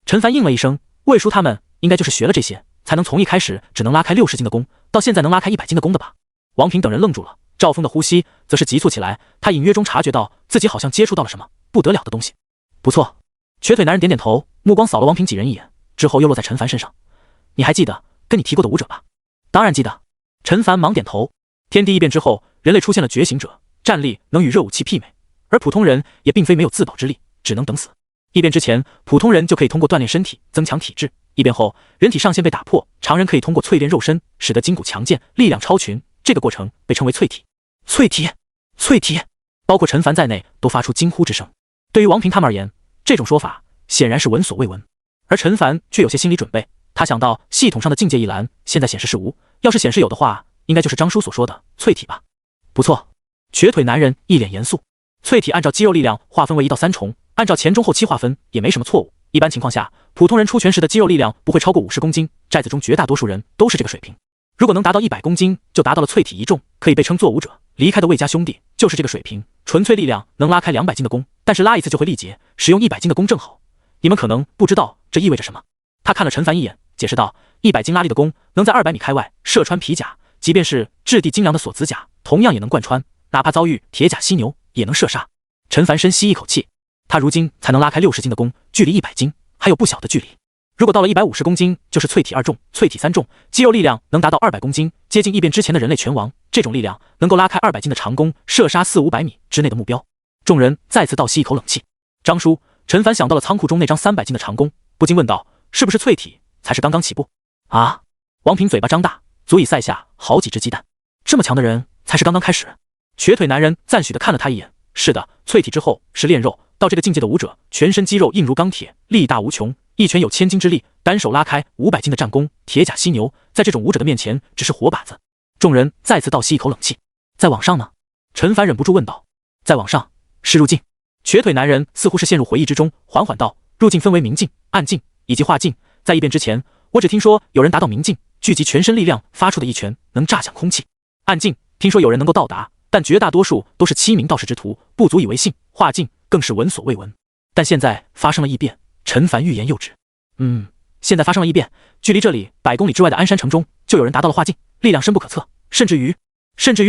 陈凡应了一声，魏叔他们应该就是学了这些，才能从一开始只能拉开60斤的弓，到现在能拉开100斤的弓的吧？王平等人愣住了，赵峰的呼吸则是急促起来，他隐约中察觉到自己好像接触到了什么不得了的东西。不错。瘸腿男人点点头，目光扫了王平几人一眼，之后又落在陈凡身上。你还记得跟你提过的武者吧？当然记得。陈凡忙点头。天地异变之后，人类出现了觉醒者，战力能与热武器媲美，而普通人也并非没有自保之力，只能等死。异变之前，普通人就可以通过锻炼身体增强体质，异变后，人体上限被打破，常人可以通过淬炼肉身，使得筋骨强健，力量超群，这个过程被称为淬体。淬体，包括陈凡在内都发出惊呼之声。对于王平他们而言，这种说法显然是闻所未闻，而陈凡却有些心理准备。他想到系统上的境界一栏现在显示是无，要是显示有的话，应该就是张叔所说的淬体吧。不错。瘸腿男人一脸严肃。淬体按照肌肉力量划分为1到3重，按照前中后期划分也没什么错误。一般情况下，普通人出拳时的肌肉力量不会超过50公斤，寨子中绝大多数人都是这个水平。如果能达到100公斤，就达到了淬体一重，可以被称作武者。离开的魏家兄弟就是这个水平，纯粹力量能拉开200斤的弓，但是拉一次就会力竭，使用100斤的弓正好。你们可能不知道这意味着什么。他看了陈凡一眼，解释道：100斤拉力的弓能在200米开外射穿皮甲，即便是质地精良的锁子甲，同样也能贯穿，哪怕遭遇铁甲犀牛也能射杀。陈凡深吸一口气，他如今才能拉开60斤的弓，距离100斤还有不小的距离。如果到了150公斤，就是淬体2重、淬体3重，肌肉力量能达到200公斤，接近异变之前的人类拳王。这种力量能够拉开200斤的长弓，射杀400-500米之内的目标。众人再次倒吸一口冷气。张叔，陈凡想到了仓库中那张300斤的长弓，不禁问道：“是不是淬体才是刚刚起步？”啊！王平嘴巴张大，足以塞下好几只鸡蛋。这么强的人才是刚刚开始。瘸腿男人赞许地看了他一眼。是的，淬体之后是炼肉，到这个境界的武者，全身肌肉硬如钢铁，力大无穷，一拳有1000斤之力，单手拉开500斤的战弓。铁甲犀牛在这种武者的面前只是活靶子。众人再次倒吸一口冷气。再往上呢？陈凡忍不住问道。再往上是入境。瘸腿男人似乎是陷入回忆之中，缓缓道：“入境分为明境、暗境以及化境。在异变之前，我只听说有人达到明境，聚集全身力量发出的一拳能炸响空气。暗境听说有人能够到达，但绝大多数都是欺名道士之徒，不足以为信。化境更是闻所未闻。但现在发生了异变。”陈凡欲言又止。现在发生了异变，距离这里100公里之外的鞍山城中就有人达到了化境，力量深不可测，甚至于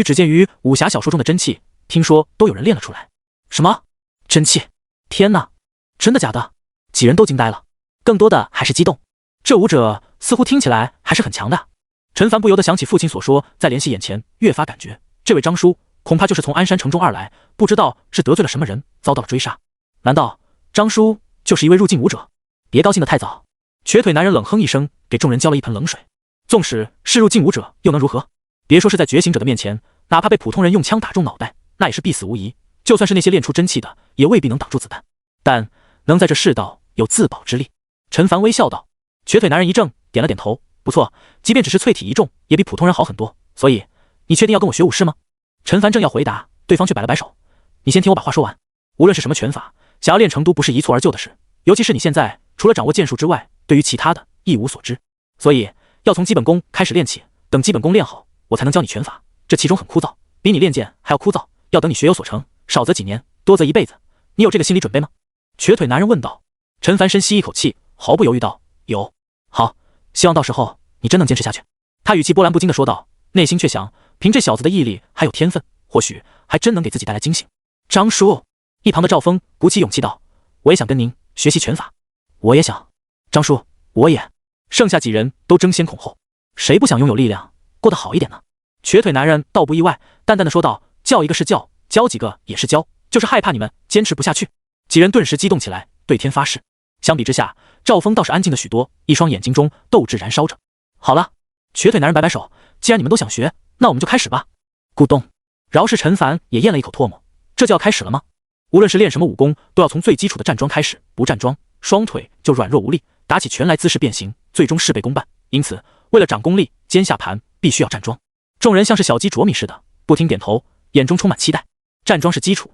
只见于武侠小说中的真气，听说都有人练了出来。什么真气？天哪，真的假的？几人都惊呆了，更多的还是激动。这武者似乎听起来还是很强的。陈凡不由得想起父亲所说，在联系眼前，越发感觉这位张叔恐怕就是从鞍山城中而来，不知道是得罪了什么人，遭到了追杀。难道张叔就是一位入境武者？别高兴得太早。瘸腿男人冷哼一声，给众人浇了一盆冷水。纵使是入境武者，又能如何？别说是在觉醒者的面前，哪怕被普通人用枪打中脑袋，那也是必死无疑。就算是那些练出真气的，也未必能挡住子弹。但能在这世道有自保之力。陈凡微笑道。瘸腿男人一怔，点了点头，不错，即便只是淬体一重，也比普通人好很多。所以，你确定要跟我学武士吗？陈凡正要回答，对方却摆了摆手。你先听我把话说完。无论是什么拳法，想要练成都不是一蹴而就的事，尤其是你现在除了掌握剑术之外，对于其他的一无所知。所以要从基本功开始练起，等基本功练好，我才能教你拳法。这其中很枯燥，比你练剑还要枯燥，要等你学有所成，少则几年，多则一辈子。你有这个心理准备吗？瘸腿男人问道。陈凡深吸一口气，毫不犹豫道：有。好，希望到时候你真能坚持下去。他语气波澜不惊地说道，内心却想，凭这小子的毅力还有天分，或许还真能给自己带来惊喜。张叔，一旁的赵峰鼓起勇气道，我也想跟您学习拳法。我也想。张叔，我也。剩下几人都争先恐后，谁不想拥有力量，过得好一点呢？瘸腿男人倒不意外，淡淡的说道，教一个是教，教几个也是教，就是害怕你们坚持不下去。几人顿时激动起来，对天发誓。相比之下，赵峰倒是安静了许多，一双眼睛中斗志燃烧着。好了，瘸腿男人摆摆手，既然你们都想学，那我们就开始吧。咕咚，饶是陈凡也咽了一口唾沫，这就要开始了吗？无论是练什么武功，都要从最基础的站桩开始，不站桩，双腿就软弱无力，打起拳来姿势变形，最终事倍功半。因此，为了长功力，肩下盘必须要站桩。众人像是小鸡啄米似的，不停点头，眼中充满期待。站桩是基础，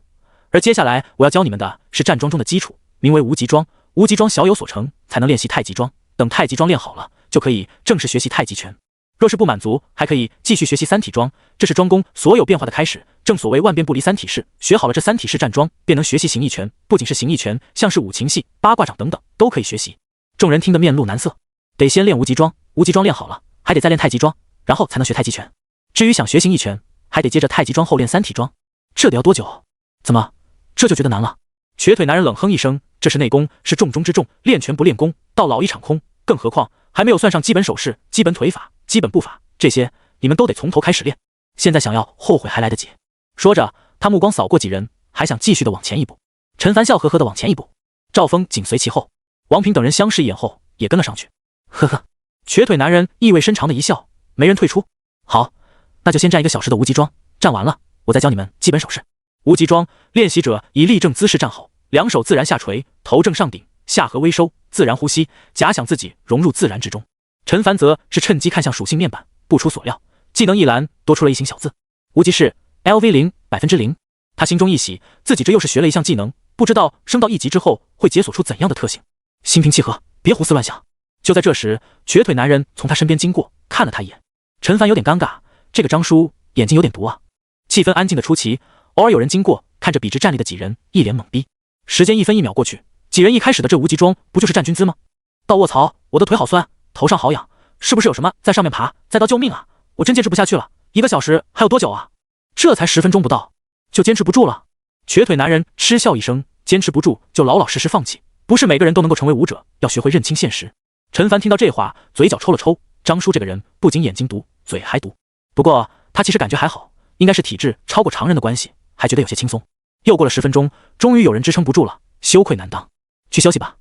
而接下来我要教你们的是站桩中的基础，名为无极桩。无极桩小有所成，才能练习太极桩。等太极桩练好了，就可以正式学习太极拳。若是不满足，还可以继续学习三体桩，这是桩功所有变化的开始。正所谓万变不离三体式，学好了这三体式站桩，便能学习形意拳。不仅是形意拳，像是五禽戏、八卦掌等等都可以学习。众人听得面露难色，得先练无极桩，无极桩练好了，还得再练太极桩，然后才能学太极拳。至于想学形意拳，还得接着太极桩后练三体桩，这得要多久？怎么这就觉得难了？瘸腿男人冷哼一声，这是内功，是重中之重，练拳不练功，到老一场空。更何况还没有算上基本手势、基本腿法、基本步法，这些你们都得从头开始练。现在想要后悔还来得及。说着，他目光扫过几人，还想继续的往前一步。陈凡笑呵呵的往前一步，赵峰紧随其后，王平等人相视一眼后也跟了上去。呵呵，瘸腿男人意味深长的一笑，没人退出。好，那就先站1个小时的无极桩，站完了我再教你们基本手势。无极桩，练习者以立正姿势站好，两手自然下垂，头正上顶，下颌微收，自然呼吸，假想自己融入自然之中。陈凡则是趁机看向属性面板，不出所料，技能一栏多出了一行小字：无极式 LV0%。他心中一喜，自己这又是学了一项技能，不知道升到1级之后会解锁出怎样的特性。心平气和，别胡思乱想。就在这时，瘸腿男人从他身边经过，看了他一眼。陈凡有点尴尬，这个张叔眼睛有点毒啊。气氛安静的出奇，偶尔有人经过，看着笔直站立的几人，一脸懵逼。时间1分1秒过去，几人一开始的这无极桩不就是站军姿吗？到卧槽，我的腿好酸，头上好痒，是不是有什么在上面爬，在刀救命啊？我真坚持不下去了，1个小时还有多久啊？这才10分钟不到，就坚持不住了。瘸腿男人嗤笑一声，坚持不住就老老实实放弃，不是每个人都能够成为武者，要学会认清现实。陈凡听到这话，嘴角抽了抽，张叔这个人不仅眼睛毒，嘴还毒。不过他其实感觉还好，应该是体质超过常人的关系，还觉得有些轻松。又过了10分钟，终于有人支撑不住了，羞愧难当，去休息吧。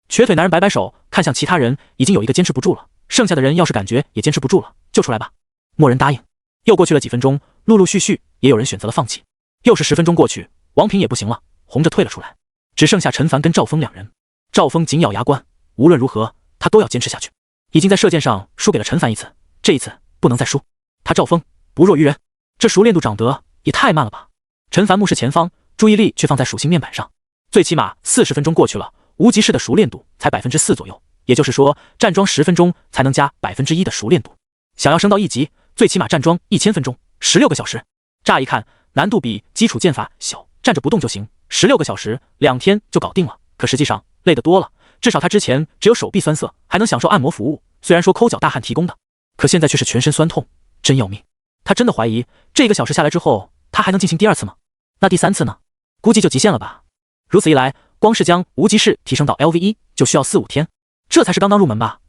瘸腿男人摆摆手，看向其他人，已经有一个坚持不住了，剩下的人要是感觉也坚持不住了，就出来吧。默人答应。又过去了几分钟，陆陆续续也有人选择了放弃。又是10分钟过去，王平也不行了，红着退了出来，只剩下陈凡跟赵峰2人。赵峰紧咬牙关，无论如何他都要坚持下去。已经在射箭上输给了陈凡一次，这一次不能再输。他赵峰不弱于人，这熟练度长得也太慢了吧。陈凡目视前方，注意力却放在属性面板上。最起码40分钟过去了，无极式的熟练度才4%左右，也就是说站桩10分钟才能加1%的熟练度。想要升到1级，最起码站桩1000分钟，16个小时。乍一看难度比基础剑法小，站着不动就行，16个小时2天就搞定了。可实际上累得多了，至少他之前只有手臂酸涩，还能享受按摩服务，虽然说抠脚大汉提供的，可现在却是全身酸痛，真要命。他真的怀疑这1个小时下来之后，他还能进行第2次吗？那第3次呢？估计就极限了吧。如此一来，光是将无极式提升到LV1就需要4-5天，这才是刚刚入门吧。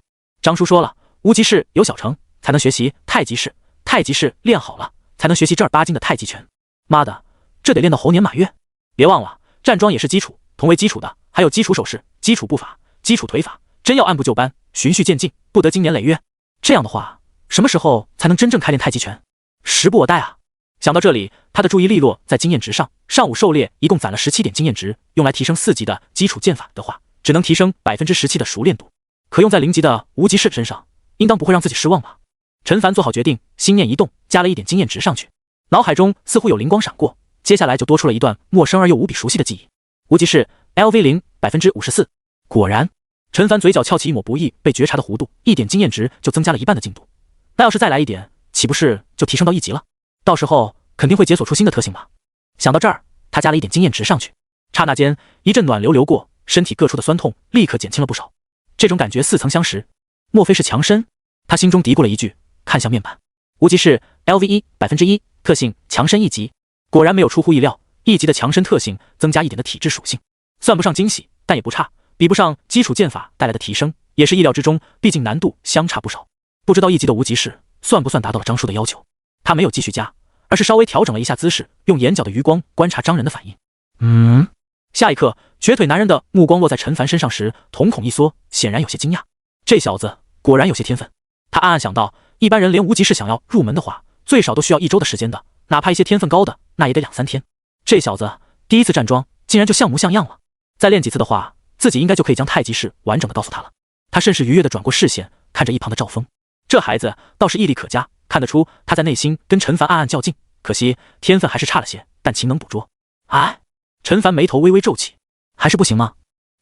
张叔说了，无极式有小成才能学习太极式，太极式练好了才能学习正儿八经的太极拳。妈的，这得练到猴年马月。别忘了，站桩也是基础，同为基础的还有基础手势、基础步法、基础腿法，真要按部就班，循序渐进，不得经年累月。这样的话，什么时候才能真正开练太极拳？时不我待啊！想到这里，他的注意力落在经验值上。上午狩猎一共攒了17点经验值，用来提升4级的基础剑法的话，只能提升17%的熟练度。可用在0级的无极式身上，应当不会让自己失望吧？陈凡做好决定，心念一动，加了1点经验值上去。脑海中似乎有灵光闪过，接下来就多出了一段陌生而又无比熟悉的记忆。无极式 LV0 54%。果然，陈凡嘴角翘起一抹不易被觉察的弧度，1点经验值就增加了一半的进度。那要是再来1点，岂不是就提升到1级了？到时候肯定会解锁出新的特性吧。想到这儿，他加了1点经验值上去。刹那间，一阵暖流流过，身体各处的酸痛立刻减轻了不少。这种感觉似曾相识，莫非是强身？他心中嘀咕了一句，看向面板。无极式 LV1 1%，特性强身1级。果然没有出乎意料，1级的强身特性增加1点的体质属性，算不上惊喜，但也不差，比不上基础剑法带来的提升，也是意料之中，毕竟难度相差不少。不知道1级的无极式算不算达到了张叔的要求？他没有继续加，而是稍微调整了一下姿势，用眼角的余光观察张人的反应。下一刻，瘸腿男人的目光落在陈凡身上时，瞳孔一缩，显然有些惊讶。这小子果然有些天分。他暗暗想到，一般人连无极式想要入门的话，最少都需要1周的时间的，哪怕一些天分高的，那也得2-3天。这小子第一次站桩，竟然就像模像样了。再练几次的话，自己应该就可以将太极式完整的告诉他了。他甚是愉悦地转过视线，看着一旁的赵峰，这孩子倒是毅力可嘉，看得出他在内心跟陈凡暗暗较劲，可惜天分还是差了些，但勤能捕捉。哎，陈凡眉头微微皱起，还是不行吗？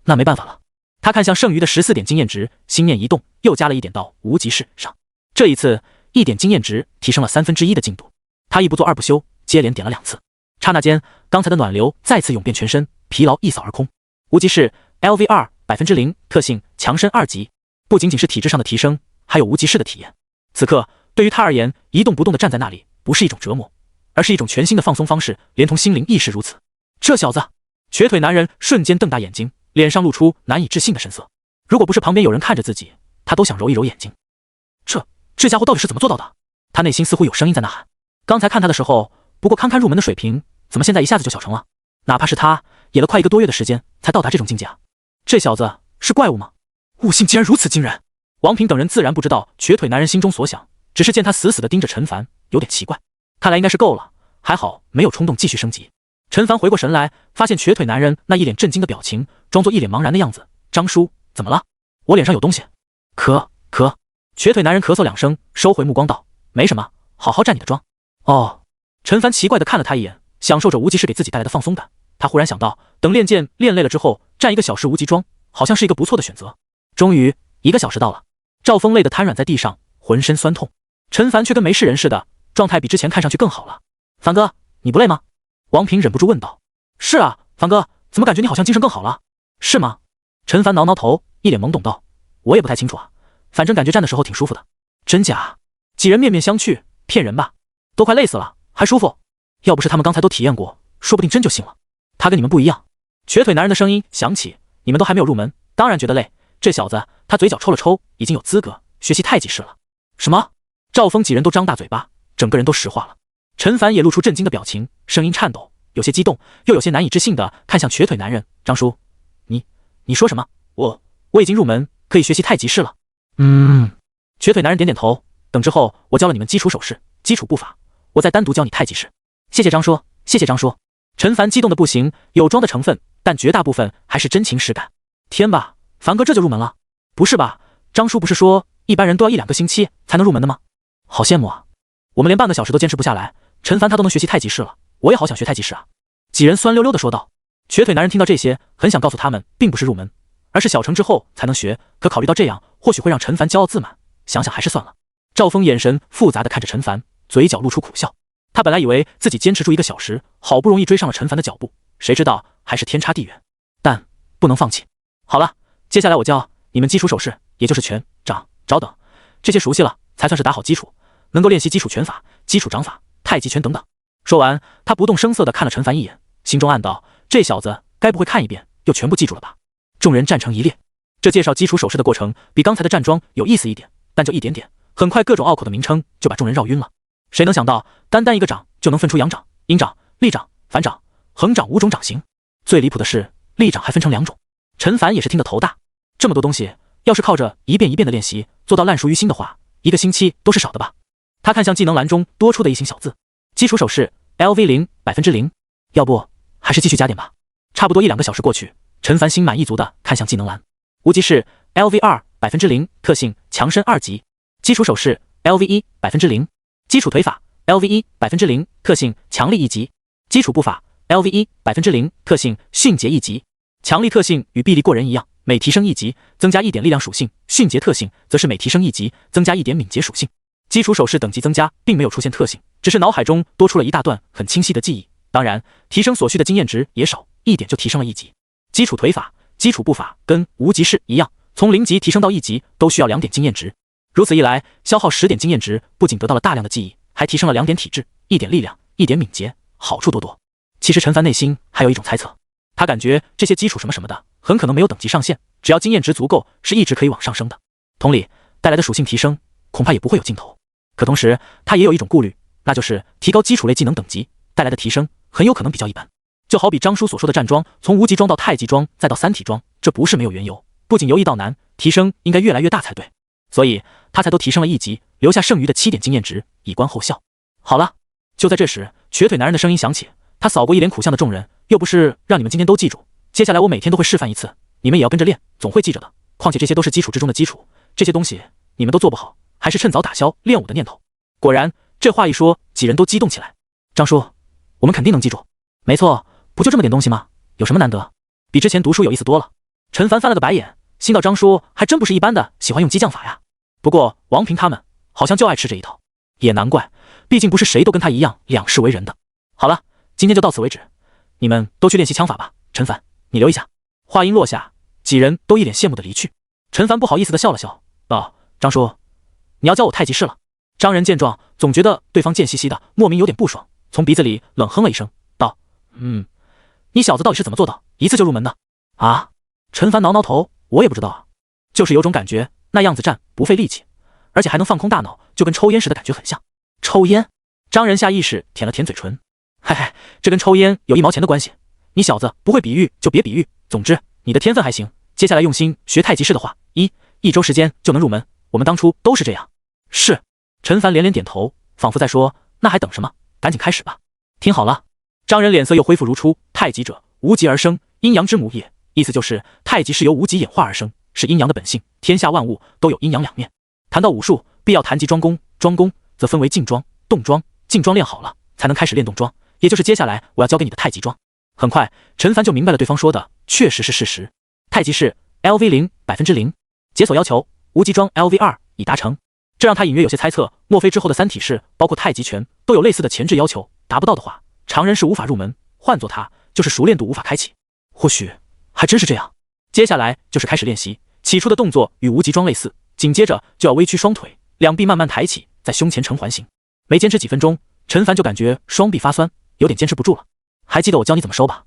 那没办法了。他看向剩余的14点经验值，心念一动，又加了1点到无极式上。这一次1点经验值提升了1/3的进度。他一不做二不休，接连点了2次。刹那间，刚才的暖流再次涌遍全身，疲劳一扫而空。无极式 LV2 0%，特性强身2级。不仅仅是体质上的提升，还有无极式的体验。此刻对于他而言，一动不动地站在那里，不是一种折磨，而是一种全新的放松方式，连同心灵亦是如此。这小子，瘸腿男人瞬间瞪大眼睛，脸上露出难以置信的神色。如果不是旁边有人看着自己，他都想揉一揉眼睛。这家伙到底是怎么做到的？他内心似乎有声音在呐喊。刚才看他的时候，不过堪堪入门的水平，怎么现在一下子就小成了？哪怕是他，也了快1个多月的时间才到达这种境界啊！这小子是怪物吗？悟性竟然如此惊人！王平等人自然不知道瘸腿男人心中所想，只是见他死死地盯着陈凡，有点奇怪。看来应该是够了，还好没有冲动继续升级。陈凡回过神来，发现瘸腿男人那一脸震惊的表情，装作一脸茫然的样子。张叔，怎么了？我脸上有东西。咳。瘸腿男人咳嗽2声，收回目光道：没什么，好好站你的桩。哦。陈凡奇怪地看了他一眼，享受着无极式给自己带来的放松感。他忽然想到，等练剑练累了之后，站1个小时无极桩，好像是一个不错的选择。终于1个小时到了，赵峰累得瘫软在地上，浑身酸痛。陈凡却跟没事人似的，状态比之前看上去更好了。凡哥，你不累吗？王平忍不住问道。是啊，凡哥，怎么感觉你好像精神更好了？是吗？陈凡挠挠头，一脸懵懂道。我也不太清楚啊，反正感觉站的时候挺舒服的。真假？几人面面相觑，骗人吧？都快累死了，还舒服？要不是他们刚才都体验过，说不定真就信了。他跟你们不一样。瘸腿男人的声音响起，你们都还没有入门，当然觉得累。这小子，他嘴角抽了抽，已经有资格学习太极式了。什么？赵峰几人都张大嘴巴，整个人都石化了。陈凡也露出震惊的表情，声音颤抖，有些激动，又有些难以置信的看向瘸腿男人。张叔，你说什么？我已经入门，可以学习太极式了。瘸腿男人点点头，等之后我教了你们基础手势、基础步法，我再单独教你太极式。谢谢张叔，谢谢张叔。陈凡激动的不行，有装的成分，但绝大部分还是真情实感。天吧，凡哥这就入门了？不是吧？张叔不是说一般人都要1-2个星期才能入门的吗？好羡慕啊！我们连半个小时都坚持不下来，陈凡他都能学习太极式了，我也好想学太极式啊！几人酸溜溜的说道。瘸腿男人听到这些，很想告诉他们，并不是入门，而是小成之后才能学，可考虑到这样或许会让陈凡骄傲自满，想想还是算了。赵峰眼神复杂的看着陈凡，嘴角露出苦笑。他本来以为自己坚持住1个小时，好不容易追上了陈凡的脚步，谁知道还是天差地远。但不能放弃。好了，接下来我教你们基础手势，也就是拳、掌、爪等，这些熟悉了才算是打好基础，能够练习基础拳法、基础掌法、太极拳等等。说完，他不动声色地看了陈凡一眼，心中暗道：这小子该不会看一遍又全部记住了吧？众人站成一列，这介绍基础手势的过程比刚才的站桩有意思一点，但就一点点，很快各种拗口的名称就把众人绕晕了。谁能想到，单单一个掌就能分出阳掌、阴掌、立掌、反掌、横掌5种掌型？最离谱的是，立掌还分成2种。陈凡也是听得头大，这么多东西，要是靠着一遍一遍的练习做到烂熟于心的话，1个星期都是少的吧？他看向技能栏中多出的一行小字，基础手势 LV0 0%，要不还是继续加点吧。差不多1-2个小时过去，陈凡心满意足的看向技能栏，无极式 LV2 0%，特性强身2级，基础手势 LV1 0%，基础腿法 LV1 0%，特性强力1级，基础步法 LV1 0%，特性迅捷1级。强力特性与臂力过人一样，每提升1级，增加1点力量属性；迅捷特性则是每提升1级，增加1点敏捷属性。基础手势等级增加，并没有出现特性，只是脑海中多出了一大段很清晰的记忆。当然，提升所需的经验值也少，1点就提升了1级。基础腿法、基础步法跟无极式一样，从0级提升到1级都需要2点经验值。如此一来，消耗10点经验值，不仅得到了大量的记忆，还提升了2点体质、1点力量、1点敏捷，好处多多。其实陈凡内心还有一种猜测，他感觉这些基础什么什么的很可能没有等级上限，只要经验值足够，是一直可以往上升的。同理，带来的属性提升恐怕也不会有尽头。可同时，他也有一种顾虑，那就是提高基础类技能等级带来的提升很有可能比较一般。就好比张叔所说的站桩，从无极桩到太极桩再到三体桩，这不是没有缘由，不仅由易到难，提升应该越来越大才对。所以他才都提升了1级，留下剩余的7点经验值以观后效。好了，就在这时，瘸腿男人的声音响起，他扫过一脸苦相的众人，又不是让你们今天都记住，接下来我每天都会示范一次，你们也要跟着练，总会记着的。况且这些都是基础之中的基础，这些东西你们都做不好，还是趁早打消练武的念头。果然，这话一说，几人都激动起来。张叔，我们肯定能记住。没错，不就这么点东西吗？有什么难得？比之前读书有意思多了。陈凡翻了个白眼，心道张叔还真不是一般的喜欢用激将法呀。不过王平他们好像就爱吃这一套，也难怪，毕竟不是谁都跟他一样两世为人的。好了，今天就到此为止，你们都去练习枪法吧。陈凡，你留一下。话音落下，几人都一脸羡慕的离去。陈凡不好意思的笑了笑，道：张叔，你要教我太极式了。张仁见状，总觉得对方贱兮兮的，莫名有点不爽，从鼻子里冷哼了一声，道：你小子到底是怎么做到一次就入门的？啊？陈凡挠挠头，我也不知道啊，就是有种感觉，那样子站不费力气，而且还能放空大脑，就跟抽烟时的感觉很像。抽烟？张仁下意识舔了舔嘴唇，嘿嘿，这跟抽烟有1毛钱的关系。你小子不会比喻就别比喻，总之你的天分还行，接下来用心学太极式的话，1周时间就能入门，我们当初都是这样。是。陈凡连连点头，仿佛在说，那还等什么，赶紧开始吧。听好了。张仁脸色又恢复如初，太极者，无极而生，阴阳之母也，意思就是太极是由无极演化而生，是阴阳的本性，天下万物都有阴阳两面。谈到武术，必要谈及桩功，桩功则分为静桩、动桩，静桩练好了，才能开始练动桩，也就是接下来我要教给你的太极桩。很快，陈凡就明白了对方说的确实是事实。太极式 LV0 0%，解锁要求无极桩 LV2 已达成，这让他隐约有些猜测，莫非之后的三体式，包括太极拳，都有类似的前置要求，达不到的话，常人是无法入门，换做他，就是熟练度无法开启。或许还真是这样。接下来就是开始练习，起初的动作与无极桩类似，紧接着就要微曲双腿，两臂慢慢抬起，在胸前呈环形。没坚持几分钟，陈凡就感觉双臂发酸，有点坚持不住了。还记得我教你怎么收吧？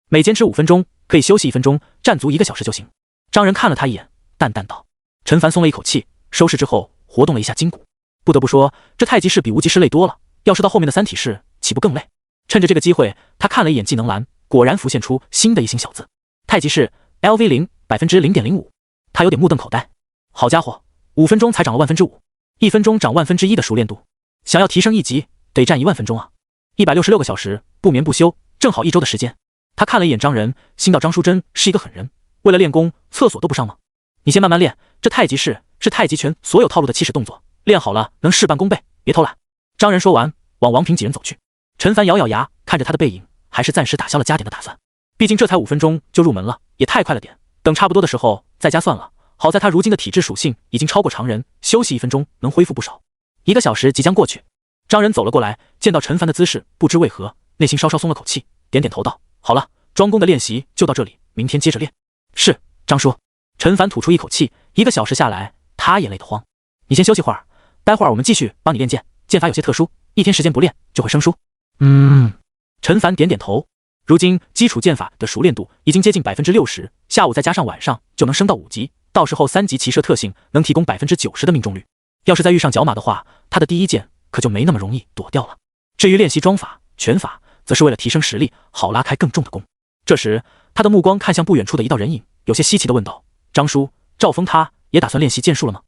每坚持5分钟，可以休息1分钟，站足1个小时就行。张仁看了他一眼，淡淡道。陈凡松了一口气，收拾之后活动了一下筋骨。不得不说，这太极式比无极式累多了，要是到后面的三体式，岂不更累？趁着这个机会，他看了一眼技能栏，果然浮现出新的一行小字：太极式 LV0 0.05%。他有点目瞪口呆，好家伙，5分钟才涨了5/1000，1分钟涨1/1000的熟练度，想要提升1级，得站10000分钟啊！166个小时，不眠不休，正好1周的时间。他看了一眼张仁，心道张淑珍是一个狠人，为了练功，厕所都不上吗？你先慢慢练，这太极式是太极拳所有套路的起始动作，练好了能事半功倍，别偷懒。张仁说完，往王平几人走去。陈凡咬咬牙，看着他的背影，还是暂时打消了加点的打算。毕竟这才5分钟就入门了，也太快了点。等差不多的时候再加算了。好在他如今的体质属性已经超过常人，休息1分钟能恢复不少。1个小时即将过去，张仁走了过来，见到陈凡的姿势，不知为何，内心稍稍松了口气，点点头道：好了，桩功的练习就到这里，明天接着练。是，张叔。陈凡吐出一口气，1个小时下来，他也累得慌。你先休息会儿，待会儿我们继续帮你练剑，剑法有些特殊，1天时间不练就会生疏。陈凡点点头。如今基础剑法的熟练度已经接近60%，下午再加上晚上就能升到5级，到时候3级骑射特性能提供90%的命中率。要是再遇上角马的话，他的第一剑可就没那么容易躲掉了。至于练习装法、拳法，则是为了提升实力，好拉开更重的弓。这时，他的目光看向不远处的一道人影，有些稀奇地问道：“张叔，赵峰他也打算练习剑术了吗？”“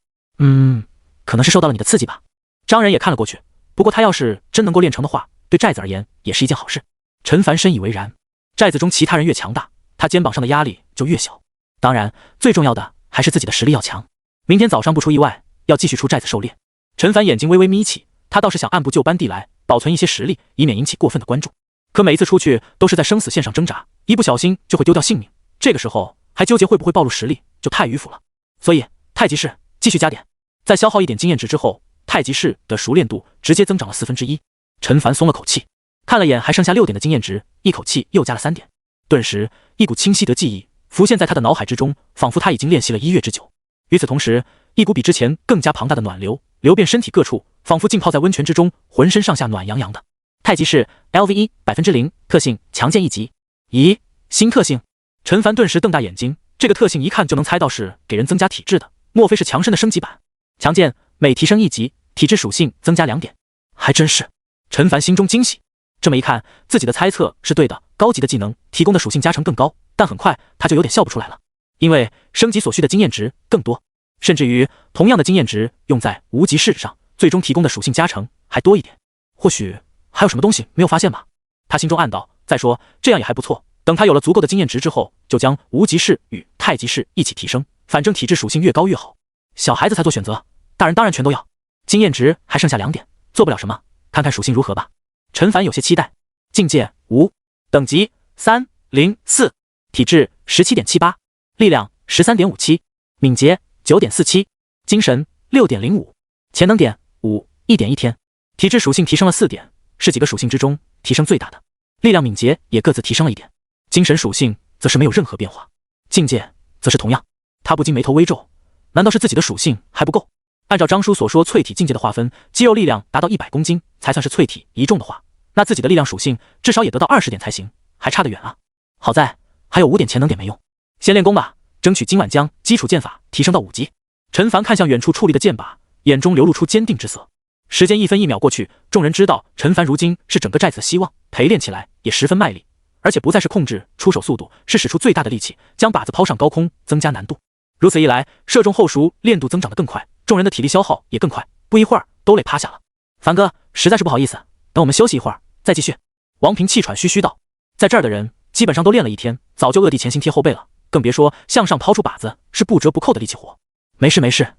可能是受到了你的刺激吧。”张人也看了过去，不过他要是真能够练成的话，对寨子而言也是一件好事。陈凡深以为然，寨子中其他人越强大，他肩膀上的压力就越小。当然，最重要的还是自己的实力要强。明天早上不出意外，要继续出寨子狩猎。陈凡眼睛微微眯起，他倒是想按部就班地来，保存一些实力，以免引起过分的关注。可每一次出去都是在生死线上挣扎，一不小心就会丢掉性命。这个时候还纠结会不会暴露实力，就太迂腐了。所以太极式继续加点，在消耗1点经验值之后，太极式的熟练度直接增长了1/4。陈凡松了口气，看了眼还剩下6点的经验值，一口气又加了3点。顿时，一股清晰的记忆浮现在他的脑海之中，仿佛他已经练习了1月之久。与此同时，一股比之前更加庞大的暖流流遍身体各处，仿佛浸泡在温泉之中，浑身上下暖洋洋的。太极式 LV1 0%，特性强健1级。咦，新特性？陈凡顿时瞪大眼睛，这个特性一看就能猜到是给人增加体质的，莫非是强身的升级版？强健每提升1级，体质属性增加2点。还真是，陈凡心中惊喜。这么一看，自己的猜测是对的，高级的技能提供的属性加成更高，但很快他就有点笑不出来了，因为升级所需的经验值更多，甚至于同样的经验值用在无极式上，最终提供的属性加成还多一点。或许还有什么东西没有发现吧？他心中暗道。再说这样也还不错，等他有了足够的经验值之后，就将无极式与太极式一起提升，反正体质属性越高越好。小孩子才做选择，大人当然全都要。经验值还剩下2点，做不了什么，看看属性如何吧。陈凡有些期待。境界5，等级304，体质17.78，力量13.57，敏捷9.47，精神6.05，潜能点5，1.1天。体质属性提升了4点，是几个属性之中提升最大的。力量、敏捷也各自提升了1点，精神属性则是没有任何变化，境界则是同样。他不禁眉头微皱，难道是自己的属性还不够？按照张叔所说淬体境界的划分，肌肉力量达到100公斤才算是淬体1重的话，那自己的力量属性至少也得到20点才行，还差得远啊。好在还有5点潜能点没用，先练功吧，争取今晚将基础剑法提升到5级。陈凡看向远处矗立的剑靶，眼中流露出坚定之色。时间1分1秒过去，众人知道陈凡如今是整个寨子的希望，陪练起来也十分卖力，而且不再是控制出手速度，是使出最大的力气将靶子抛上高空，增加难度。如此一来，射中后熟练度增长得更快，众人的体力消耗也更快，不一会儿都累趴下了。凡哥，实在是不好意思，等我们休息一会儿再继续。王平气喘吁吁道，在这儿的人基本上都练了一天，早就饿地前心贴后背了，更别说向上抛出靶子是不折不扣的力气活。没事没事，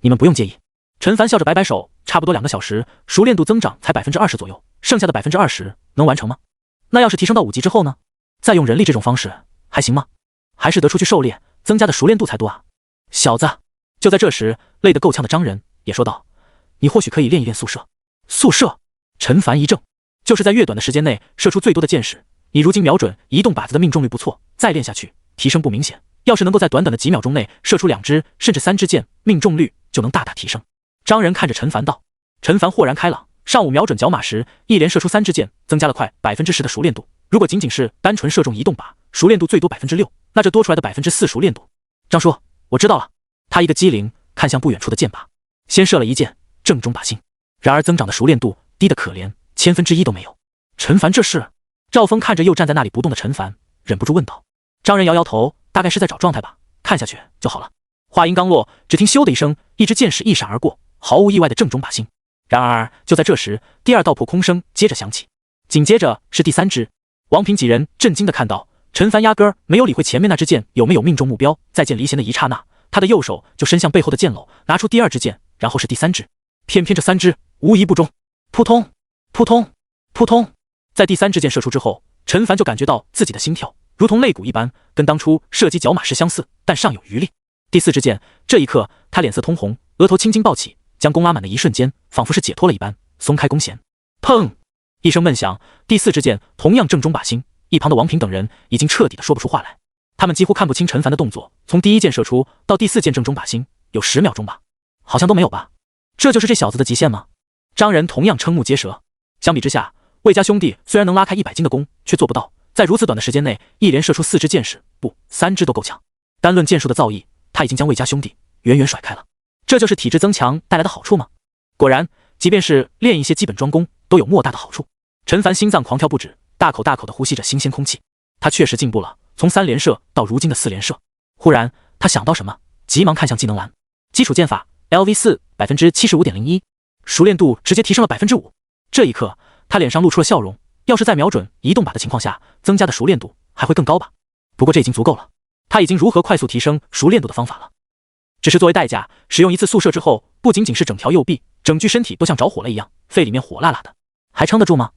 你们不用介意。陈凡笑着摆摆手，差不多2个小时，熟练度增长才20%左右，剩下的20%能完成吗？那要是提升到5级之后呢？再用人力这种方式还行吗？还是得出去狩猎，增加的熟练度才多啊。小子，就在这时，累得够呛的张人也说道，你或许可以练一练速射。速射？陈凡一怔，就是在越短的时间内射出最多的箭矢，你如今瞄准移动靶子的命中率不错，再练下去提升不明显，要是能够在短短的几秒钟内射出2支甚至3支箭，命中率就能大大提升。张人看着陈凡道。陈凡豁然开朗，上午瞄准角马时一连射出3支箭，增加了快10%的熟练度，如果仅仅是单纯射中移动靶，熟练度最多6%，那这多出来的4%熟练度。张叔，我知道了。他一个机灵，看向不远处的箭靶，先射了一箭，正中靶心，然而增长的熟练度低得可怜，1/1000都没有。陈凡这是？赵峰看着又站在那里不动的陈凡，忍不住问道。张人摇摇头，大概是在找状态吧，看下去就好了。话音刚落，只听咻的一声，一支箭矢一闪而过，毫无意外的正中靶心。然而就在这时，第2道破空声接着响起，紧接着是第3支。王平几人震惊地看到，陈凡压根儿没有理会前面那支箭有没有命中目标，在箭离弦的一刹那，他的右手就伸向背后的箭篓，拿出第2支箭，然后是第3支，偏偏这3支无一不中。扑通扑通扑通，在第3支箭射出之后，陈凡就感觉到自己的心跳如同肋骨一般，跟当初射击角马时相似，但尚有余力。第4支箭，这一刻他脸色通红，额头青筋暴起，将弓拉满的一瞬间，仿佛是解脱了一般，松开弓弦。砰一声闷响，第4支箭同样正中靶心。一旁的王平等人已经彻底的说不出话来，他们几乎看不清陈凡的动作，从第1箭射出到第4箭正中靶心，有10秒钟吧，好像都没有吧？这就是这小子的极限吗？张人同样瞠目结舌。相比之下，魏家兄弟虽然能拉开100斤的弓，却做不到在如此短的时间内一连射出4支箭矢，不，3支都够呛。单论箭术的造诣，他已经将魏家兄弟远远甩开了。这就是体质增强带来的好处吗？果然，即便是练一些基本装功，都有莫大的好处。陈凡心脏狂跳不止，大口大口地呼吸着新鲜空气。他确实进步了，从3连射到如今的4连射。忽然，他想到什么，急忙看向技能栏，基础剑法 LV4 75.01%，熟练度直接提升了5%。这一刻，他脸上露出了笑容。要是在瞄准移动靶的情况下，增加的熟练度还会更高吧？不过这已经足够了。他已经如何快速提升熟练度的方法了。只是作为代价，使用一次速射之后，不仅仅是整条右臂，整具身体都像着火了一样，肺里面火辣辣的，还撑得住吗？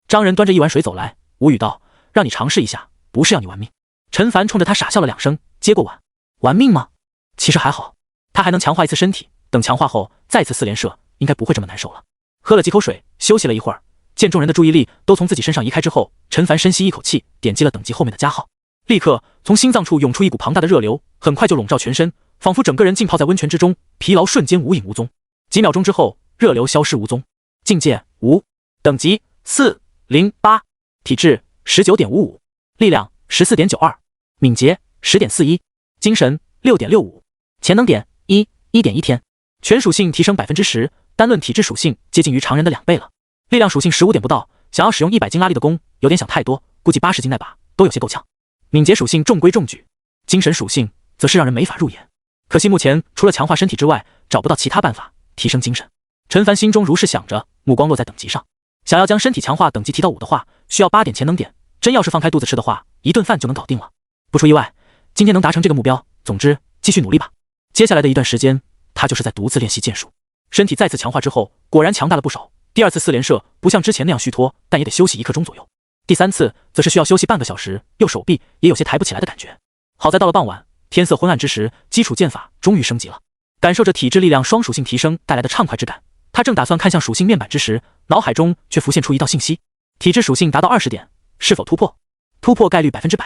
张仁端着一碗水走来，无语道：“让你尝试一下，不是要你玩命。”陈凡冲着他傻笑了2声，接过碗。玩命吗？其实还好，他还能强化一次身体，等强化后再次4连射，应该不会这么难受了。喝了几口水，休息了一会儿，见众人的注意力都从自己身上移开之后，陈凡深吸一口气，点击了等级后面的加号。立刻从心脏处涌出一股庞大的热流，很快就笼罩全身，仿佛整个人浸泡在温泉之中，疲劳瞬间无影无踪。几秒钟之后，热流消失无踪。境界无，等级408，体质19.55，力量14.92，敏捷10.41，精神6.65，潜能点1.1天，全属性提升10%，单论体质属性接近于常人的2倍了。力量属性15点不到，想要使用100斤拉力的功，有点想太多，估计80斤带把都有些够呛。敏捷属性中规中矩，精神属性则是让人没法入眼。可惜目前除了强化身体之外，找不到其他办法提升精神。陈凡心中如是想着，目光落在等级上。想要将身体强化等级提到5的话，需要8点潜能点，真要是放开肚子吃的话，一顿饭就能搞定了。不出意外，今天能达成这个目标，总之继续努力吧。接下来的一段时间，他就是在独自练习剑术。身体再次强化之后，果然强大了不少。第2次4连射不像之前那样虚脱，但也得休息1刻钟左右。第3次则是需要休息半个小时，右手臂也有些抬不起来的感觉。好在到了傍晚，天色昏暗之时，基础剑法终于升级了。感受着体质力量双属性提升带来的畅快之感，他正打算看向属性面板之时，脑海中却浮现出一道信息：体质属性达到20点，是否突破？突破概率100%。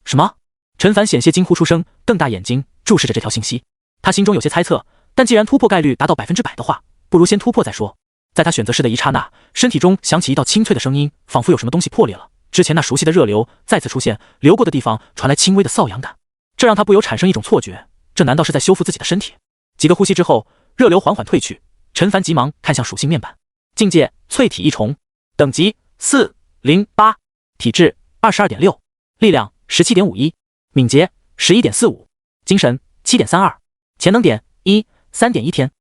什么？陈凡险些惊呼出声，瞪大眼睛注视着这条信息。他心中有些猜测，但既然突破概率达到100%的话，不如先突破再说。在他选择是的一刹那，身体中响起一道清脆的声音，仿佛有什么东西破裂了。之前那熟悉的热流再次出现，流过的地方传来轻微的瘙痒感，这让他不由产生一种错觉，这难道是在修复自己的身体？几个呼吸之后，热流缓缓退去，陈凡急忙看向属性面板，境界淬体异虫，等级408，体质22.6，力量17.51，敏捷11.45，精神7.32，潜能点3.1天。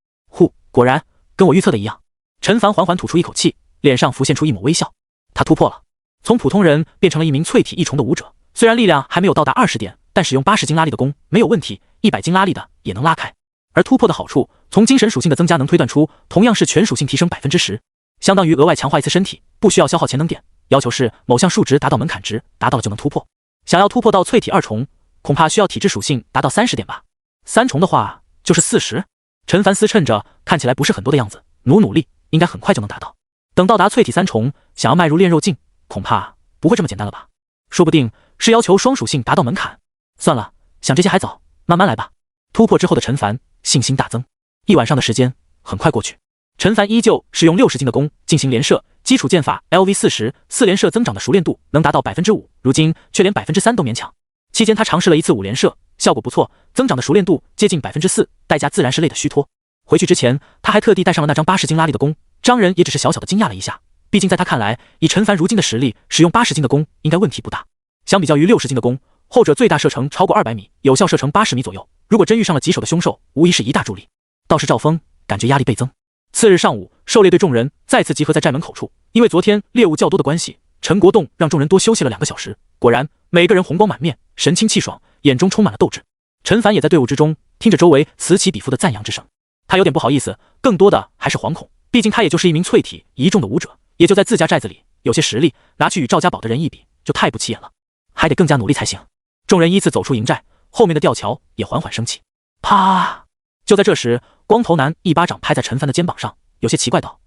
果然跟我预测的一样。陈凡缓缓吐出一口气，脸上浮现出一抹微笑。他突破了，从普通人变成了一名淬体异虫的武者。虽然力量还没有到达20点，但使用80斤拉力的功没有问题，100斤拉力的也能拉开。而突破的好处，从精神属性的增加能推断出，同样是全属性提升10%，相当于额外强化一次身体，不需要消耗潜能点。要求是某项数值达到门槛值，达到了就能突破。想要突破到淬体2重，恐怕需要体质属性达到30点吧。3重的话就是40。陈凡思忖着，看起来不是很多的样子，努力应该很快就能达到。等到达淬体3重，想要迈入炼肉境，恐怕不会这么简单了吧？说不定是要求双属性达到门槛。算了，想这些还早，慢慢来吧。突破之后的陈凡信心大增。一晚上的时间很快过去，陈凡依旧是用60斤的功进行连射，基础剑法 LV40 4连射增长的熟练度能达到 5%， 如今却连 3% 都勉强。期间他尝试了一次5连射，效果不错，增长的熟练度接近 4%， 代价自然是累得虚脱。回去之前，他还特地带上了那张80斤拉力的功，张仁也只是小小的惊讶了一下。毕竟在他看来，以陈凡如今的实力，使用80斤的功应该问题不大。相比较于60斤的功，后者最大射程超过200米，有效射程80米左右。如果真遇上了棘手的凶兽，无疑是一大助力。倒是赵峰感觉压力倍增。次日上午，狩猎队众人再次集合在寨门口处，因为昨天猎物较多的关系，陈国栋让众人多休息了2个小时。果然，每个人红光满面，神清气爽，眼中充满了斗志。陈凡也在队伍之中，听着周围此起彼伏的赞扬之声。他有点不好意思，更多的还是惶恐，毕竟他也就是一名淬体一众的武者，也就在自家寨子里，有些实力，拿去与赵家堡的人一比，就太不起眼了，还得更加努力才行。众人依次走出营寨，后面的吊桥也缓缓升起。啪！就在这时，光头男一巴掌拍在陈凡的肩膀上，有些奇怪道：“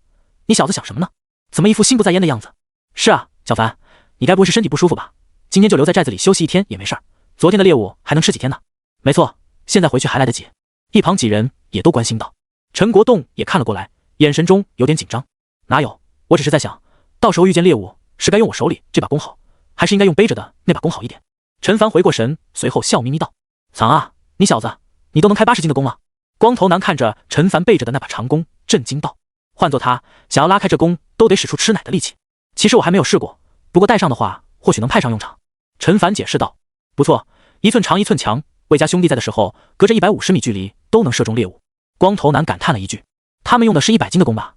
你小子想什么呢？怎么一副心不在焉的样子？”“是啊，小凡，你该不会是身体不舒服吧？今天就留在寨子里休息1天也没事儿，昨天的猎物还能吃几天呢？”“没错，现在回去还来得及。”一旁几人也都关心道。陈国栋也看了过来，眼神中有点紧张。“哪有，我只是在想，到时候遇见猎物，是该用我手里这把弓好，还是应该用背着的那把弓好一点？”陈凡回过神，随后笑眯眯道：“藏啊，你小子，你都能开80斤的弓了。光头男看着陈凡背着的那把长弓，震惊道：换做他，想要拉开这弓，都得使出吃奶的力气。其实我还没有试过，不过带上的话，或许能派上用场。陈凡解释道：不错，1寸长1寸强，魏家兄弟在的时候，隔着150米距离都能射中猎物。光头男感叹了一句：他们用的是100斤的弓吧？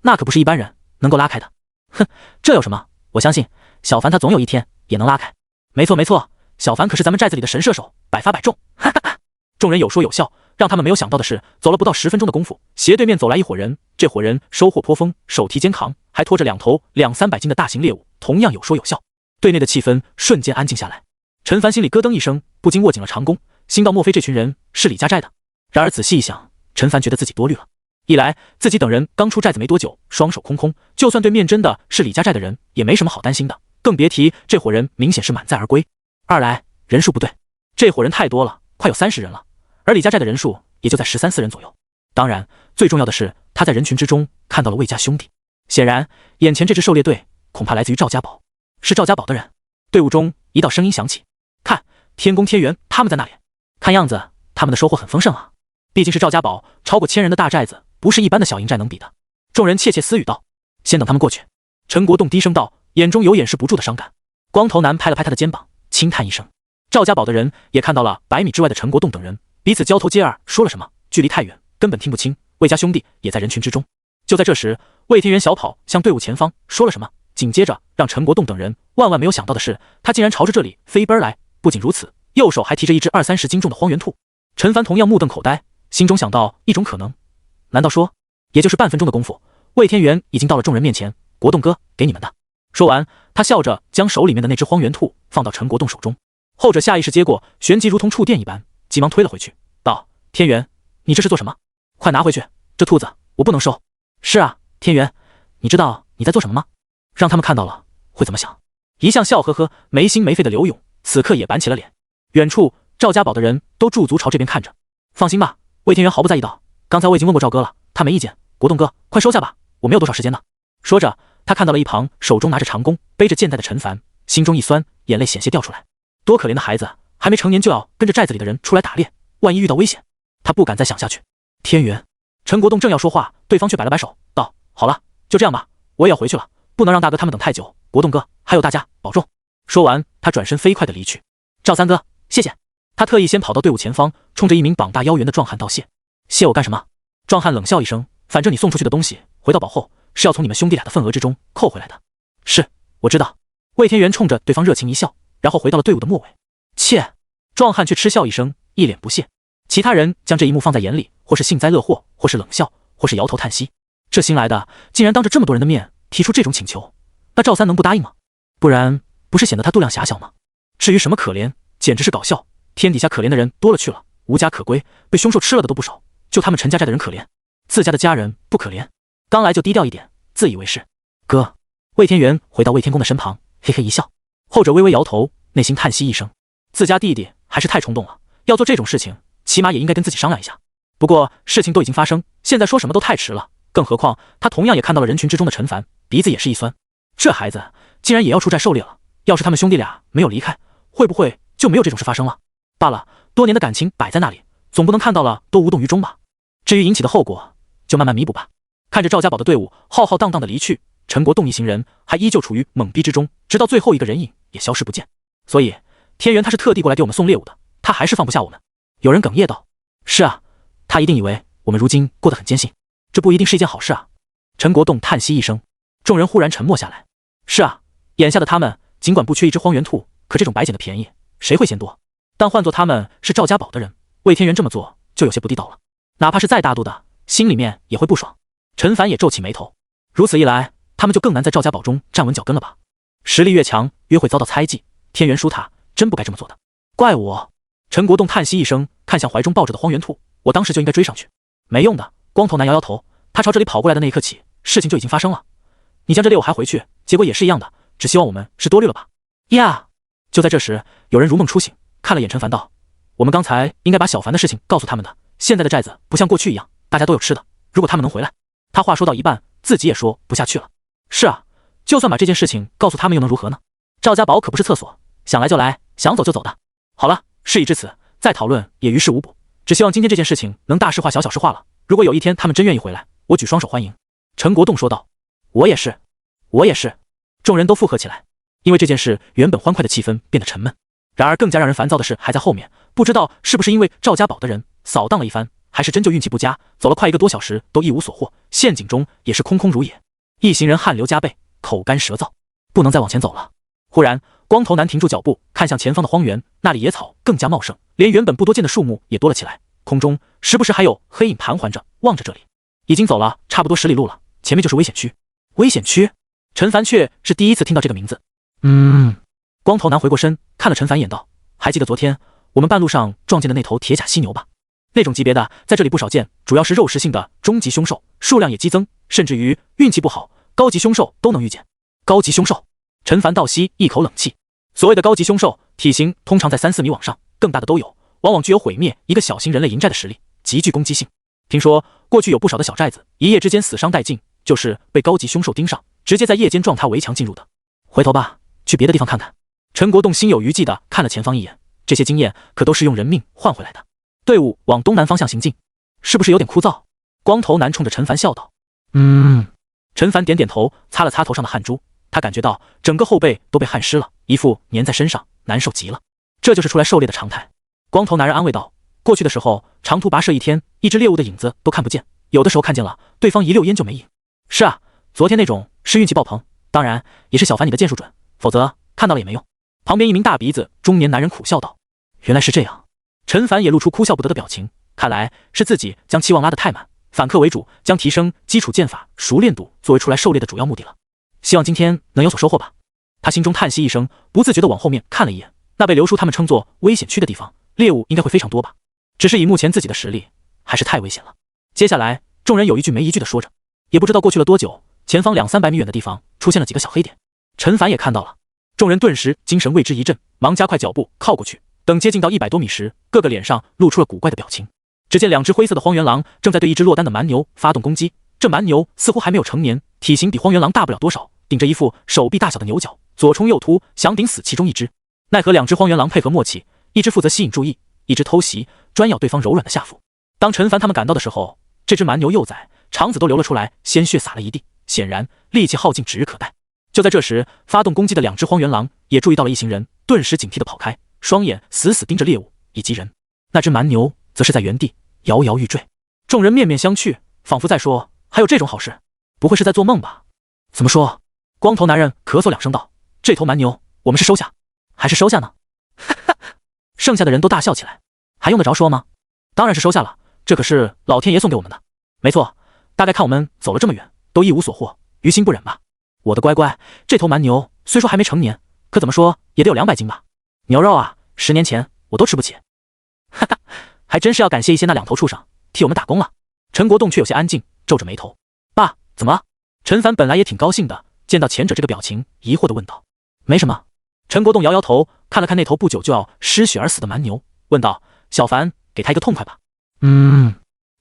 那可不是一般人能够拉开的。哼，这有什么？我相信小凡他总有一天也能拉开。没错没错，小凡可是咱们寨子里的神射手，百发百中。哈哈哈！众人有说有笑，让他们没有想到的是，走了不到10分钟的功夫，斜对面走来一伙人。这伙人收获颇丰，手提肩扛，还拖着2头200-300斤的大型猎物，同样有说有笑。队内的气氛瞬间安静下来。陈凡心里咯噔一声，不禁握紧了长弓，心道莫非这群人是李家寨的？然而仔细一想，陈凡觉得自己多虑了。一来自己等人刚出寨子没多久，双手空空，就算对面真的是李家寨的人，也没什么好担心的，更别提这伙人明显是满载而归。二来人数不对，这伙人太多了，快有30人了，而李家寨的人数也就在13-14人左右。当然最重要的是，他在人群之中看到了魏家兄弟。显然眼前这支狩猎队恐怕来自于赵家堡，是赵家堡的人。队伍中一道声音响起：看，天宫天元他们在那里，看样子他们的收获很丰盛啊，毕竟是赵家堡超过1000人的大寨子，不是一般的小营寨能比的。众人窃窃私语道：先等他们过去。陈国栋低声道，眼中有掩饰不住的伤感。光头男拍了拍他的肩膀，轻叹一声。赵家堡的人也看到了100米之外的陈国栋等人，彼此交头接耳说了什么，距离太远根本听不清。魏家兄弟也在人群之中。就在这时，魏天元小跑向队伍前方说了什么，紧接着让陈国栋等人万万没有想到的是，他竟然朝着这里飞奔而来。不仅如此，右手还提着一只20-30斤重的荒原兔。陈凡同样目瞪口呆，心中想到一种可能，难道说也就是半分钟的功夫，魏天元已经到了众人面前？国栋哥，给你们的。说完，他笑着将手里面的那只荒原兔放到陈国栋手中，后者下意识接过，旋即如同触电一般，急忙推了回去，道：天元，你这是做什么？快拿回去，这兔子我不能收。是啊，天元，你知道你在做什么吗？让他们看到了会怎么想？一向笑呵呵没心没肺的刘勇此刻也板起了脸。远处赵家堡的人都驻足朝这边看着。放心吧，魏天元毫不在意道，刚才我已经问过赵哥了，他没意见。国栋哥，快收下吧，我没有多少时间呢。说着，他看到了一旁手中拿着长弓背着箭袋的陈凡，心中一酸，眼泪险些掉出来。多可怜的孩子，还没成年就要跟着寨子里的人出来打猎，万一遇到危险，他不敢再想下去。天元，陈国栋正要说话，对方却摆了摆手，道：好了，就这样吧，我也要回去了，不能让大哥他们等太久。国栋哥，还有大家保重。说完，他转身飞快地离去。赵三哥，谢谢。他特意先跑到队伍前方，冲着一名膀大腰圆的壮汉道谢。谢我干什么？壮汉冷笑一声，反正你送出去的东西回到堡后是要从你们兄弟俩的份额之中扣回来的。是，我知道。魏天元冲着对方热情一笑，然后回到了队伍的末尾。切！壮汉却嗤笑一声，一脸不屑。其他人将这一幕放在眼里，或是幸灾乐祸，或是冷笑，或是摇头叹息。这新来的竟然当着这么多人的面提出这种请求，那赵三能不答应吗？不然不是显得他度量狭小吗？至于什么可怜，简直是搞笑。天底下可怜的人多了去了，无家可归，被凶兽吃了的都不少，就他们陈家寨的人可怜，自家的家人不可怜。刚来就低调一点，自以为是。哥，魏天元回到魏天公的身旁，嘿嘿一笑。后者微微摇头，内心叹息一声，自家弟弟还是太冲动了，要做这种事情起码也应该跟自己商量一下。不过事情都已经发生，现在说什么都太迟了，更何况他同样也看到了人群之中的陈凡，鼻子也是一酸。这孩子竟然也要出寨狩猎了，要是他们兄弟俩没有离开，会不会就没有这种事发生了？罢了，多年的感情摆在那里，总不能看到了都无动于衷吧。至于引起的后果，就慢慢弥补吧。看着赵家堡的队伍浩浩荡荡的离去，陈国栋一行人还依旧处于懵逼之中，直到最后一个人影也消失不见。所以天元他是特地过来给我们送猎物的，他还是放不下我们。有人哽咽道：是啊，他一定以为我们如今过得很艰辛，这不一定是一件好事啊。陈国栋叹息一声，众人忽然沉默下来。是啊，眼下的他们尽管不缺一只荒原兔，可这种白捡的便宜谁会嫌多？但换作他们是赵家堡的人，魏天元这么做就有些不地道了，哪怕是再大度的，心里面也会不爽。陈凡也皱起眉头，如此一来，他们就更难在赵家堡中站稳脚跟了吧？实力越强，越会遭到猜忌。天元叔他真不该这么做的。怪我！陈国栋叹息一声，看向怀中抱着的荒原兔，我当时就应该追上去。没用的。光头男摇摇头，他朝这里跑过来的那一刻起，事情就已经发生了。你将这猎物还回去，结果也是一样的，只希望我们是多虑了吧。呀！就在这时，有人如梦初醒，看了眼陈凡道：我们刚才应该把小凡的事情告诉他们的，现在的寨子不像过去一样，大家都有吃的，如果他们能回来。他话说到一半，自己也说不下去了。是啊，就算把这件事情告诉他们又能如何呢？赵家堡可不是厕所，想来就来，想走就走的。好了，事已至此，再讨论也于事无补，只希望今天这件事情能大事化小，小事化了。如果有一天他们真愿意回来，我举双手欢迎。陈国栋说道。我也是，我也是。众人都附和起来。因为这件事原本欢快的气氛变得沉闷。然而更加让人烦躁的事还在后面，不知道是不是因为赵家堡的人扫荡了一番，还是真就运气不佳，走了快1个多小时都一无所获，陷阱中也是空空如也。一行人汗流浃背，口干舌燥，不能再往前走了。忽然，光头男停住脚步，看向前方的荒原，那里野草更加茂盛，连原本不多见的树木也多了起来，空中时不时还有黑影盘桓着，望着这里。已经走了差不多10里路了，前面就是危险区。危险区？陈凡却是第一次听到这个名字。光头男回过身，看了陈凡一眼道：“还记得昨天我们半路上撞见的那头铁甲犀牛吧？那种级别的在这里不少见，主要是肉食性的终极凶兽，数量也激增，甚至于运气不好，高级凶兽都能遇见。”高级凶兽？陈凡倒吸一口冷气。所谓的高级凶兽，体型通常在3、4米往上，更大的都有，往往具有毁灭一个小型人类营寨的实力，极具攻击性。听说过去有不少的小寨子，一夜之间死伤殆尽，就是被高级凶兽盯上，直接在夜间撞塌围墙进入的。回头吧，去别的地方看看。陈国栋心有余悸地看了前方一眼，这些经验可都是用人命换回来的。队伍往东南方向行进，是不是有点枯燥？光头男冲着陈凡笑道。陈凡点点头，擦了擦头上的汗珠，他感觉到整个后背都被汗湿了，一副粘在身上，难受极了。这就是出来狩猎的常态。光头男人安慰道，过去的时候长途跋涉一天，一只猎物的影子都看不见，有的时候看见了，对方一溜烟就没影。是啊，昨天那种是运气爆棚，当然也是小凡你的剑术准，否则看到了也没用。旁边一名大鼻子中年男人苦笑道。原来是这样。陈凡也露出哭笑不得的表情，看来是自己将期望拉得太满，反客为主，将提升基础剑法熟练度作为出来狩猎的主要目的了。希望今天能有所收获吧。他心中叹息一声，不自觉地往后面看了一眼，那被刘叔他们称作危险区的地方，猎物应该会非常多吧，只是以目前自己的实力还是太危险了。接下来众人有一句没一句地说着，也不知道过去了多久，前方2、300米远的地方出现了几个小黑点，陈凡也看到了。众人顿时精神为之一振，忙加快脚步靠过去。等接近到100多米时，个个脸上露出了古怪的表情。只见2只灰色的荒原狼正在对一只落单的蛮牛发动攻击，这蛮牛似乎还没有成年，体型比荒原狼大不了多少，顶着一副手臂大小的牛角，左冲右突，想顶死其中一只。奈何2只荒原狼配合默契，一只负责吸引注意，一只偷袭，专咬对方柔软的下腹。当陈凡他们赶到的时候，这只蛮牛幼崽肠子都流了出来，鲜血洒了一地，显然力气耗尽，指日可待。就在这时，发动攻击的2只荒原狼也注意到了一行人，顿时警惕地跑开，双眼死死盯着猎物以及人。那只蛮牛则是在原地摇摇欲坠。众人面面相觑，仿佛在说：还有这种好事？不会是在做梦吧？怎么说？光头男人咳嗽2声道：这头蛮牛我们是收下还是收下呢？剩下的人都大笑起来。还用得着说吗？当然是收下了，这可是老天爷送给我们的。没错，大概看我们走了这么远都一无所获，于心不忍吧。我的乖乖，这头蛮牛虽说还没成年，可怎么说也得有200斤吧。牛肉啊，10年前我都吃不起。哈哈，还真是要感谢一些那2头畜生替我们打工了。陈国栋却有些安静，皱着眉头。爸，怎么了？陈凡本来也挺高兴的，见到前者这个表情，疑惑地问道。没什么。陈国栋摇摇头，看了看那头不久就要失血而死的蛮牛，问道：小凡，给他一个痛快吧。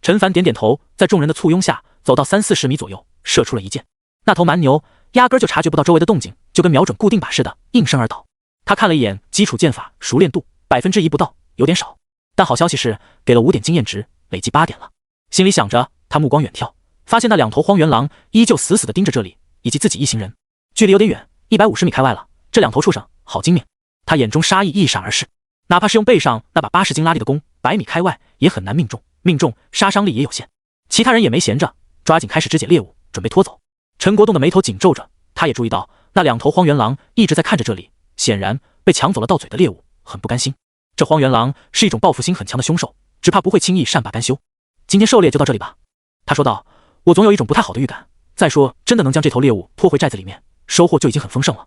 陈凡点点头，在众人的簇拥下走到30、40米左右，射出了一箭。那头蛮牛压根就察觉不到周围的动静，就跟瞄准固定靶似的，应声而倒。他看了一眼基础剑法熟练度1%不到，有点少，但好消息是给了5点经验值，累计8点了。心里想着，他目光远眺，发现那2头荒原狼依旧死死地盯着这里以及自己一行人，距离有点远，150米开外了。这2头畜生好精明，他眼中杀意一闪而逝，哪怕是用背上那把80斤拉力的弓，100米开外也很难命中，命中杀伤力也有限。其他人也没闲着，抓紧开始肢解猎物，准备拖走。陈国栋的眉头紧皱着，他也注意到那2头荒原狼一直在看着这里，显然被抢走了到嘴的猎物，很不甘心。这荒原狼是一种报复心很强的凶兽，只怕不会轻易善罢甘休。今天狩猎就到这里吧，他说道。我总有一种不太好的预感，再说真的能将这头猎物拖回寨子里面，收获就已经很丰盛了。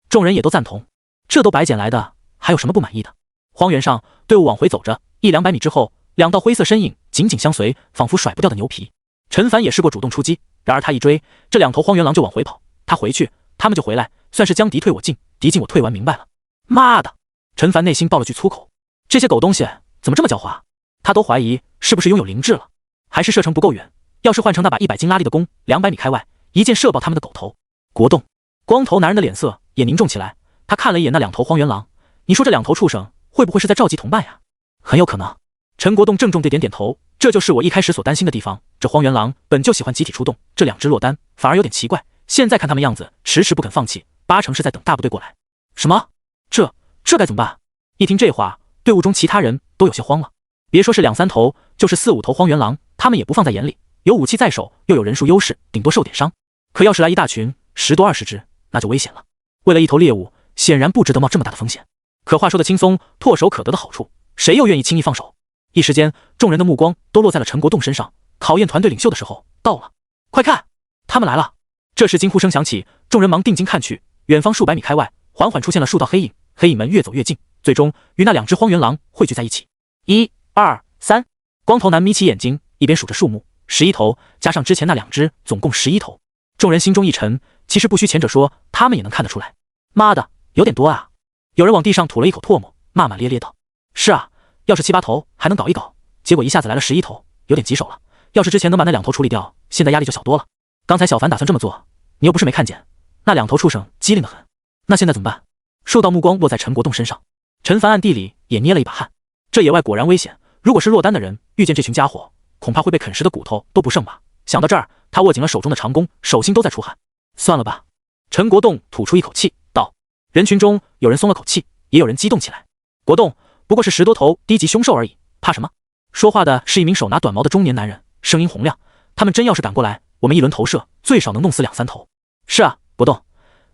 众人也都赞同，这都白捡来的，还有什么不满意的？荒原上队伍往回走着，1、200米之后，2道灰色身影紧紧相随，仿佛甩不掉的牛皮。陈凡也试过主动出击，然而他一追，这2头荒原狼就往回跑，他回去，他们就回来，算是将敌退我进，敌进我退完明白了。妈的！陈凡内心爆了句粗口，这些狗东西怎么这么狡猾？他都怀疑是不是拥有灵智了，还是射程不够远，要是换成那把100斤拉力的弓，200米开外，一箭射爆他们的狗头。国栋，光头男人的脸色也凝重起来，他看了一眼那2头荒原狼，你说这2头畜生会不会是在召集同伴呀？很有可能。陈国栋郑重地点点头，这就是我一开始所担心的地方。这荒原狼本就喜欢集体出动，这2只落单反而有点奇怪。现在看他们样子，迟迟不肯放弃，8成是在等大部队过来。什么？这该怎么办？一听这话，队伍中其他人都有些慌了。别说是2、3头，就是4、5头荒原狼，他们也不放在眼里。有武器在手，又有人数优势，顶多受点伤。可要是来一大群，10多20只，那就危险了。为了一头猎物，显然不值得冒这么大的风险。可话说的轻松，唾手可得的好处，谁又愿意轻易放手？一时间，众人的目光都落在了陈国栋身上。考验团队领袖的时候到了，快看，他们来了！这时惊呼声响起，众人忙定睛看去，远方数百米开外，缓缓出现了数道黑影，黑影们越走越近，最终与那2只荒原狼汇聚在一起。1、2、3，光头男眯起眼睛，一边数着数目，11头，加上之前那2只，总共11头。众人心中一沉，其实不需前者说，他们也能看得出来。妈的，有点多啊！有人往地上吐了一口唾沫，骂骂咧咧道：“是啊，要是7、8头还能搞一搞，结果一下子来了11头，有点棘手了。要是之前能把那2头处理掉，现在压力就小多了。刚才小凡打算这么做，你又不是没看见，那2头畜生机灵得很。那现在怎么办？”数道目光落在陈国栋身上，陈凡暗地里也捏了一把汗。这野外果然危险，如果是落单的人遇见这群家伙，恐怕会被啃食的骨头都不剩吧。想到这儿，他握紧了手中的长弓，手心都在出汗。算了吧。陈国栋吐出一口气道。人群中有人松了口气，也有人激动起来。国栋不过是10多头低级凶兽而已，怕什么？说话的是一名手拿短矛的中年男人，声音洪亮。他们真要是赶过来，我们一轮投射最少能弄死2、3头。是啊，国栋，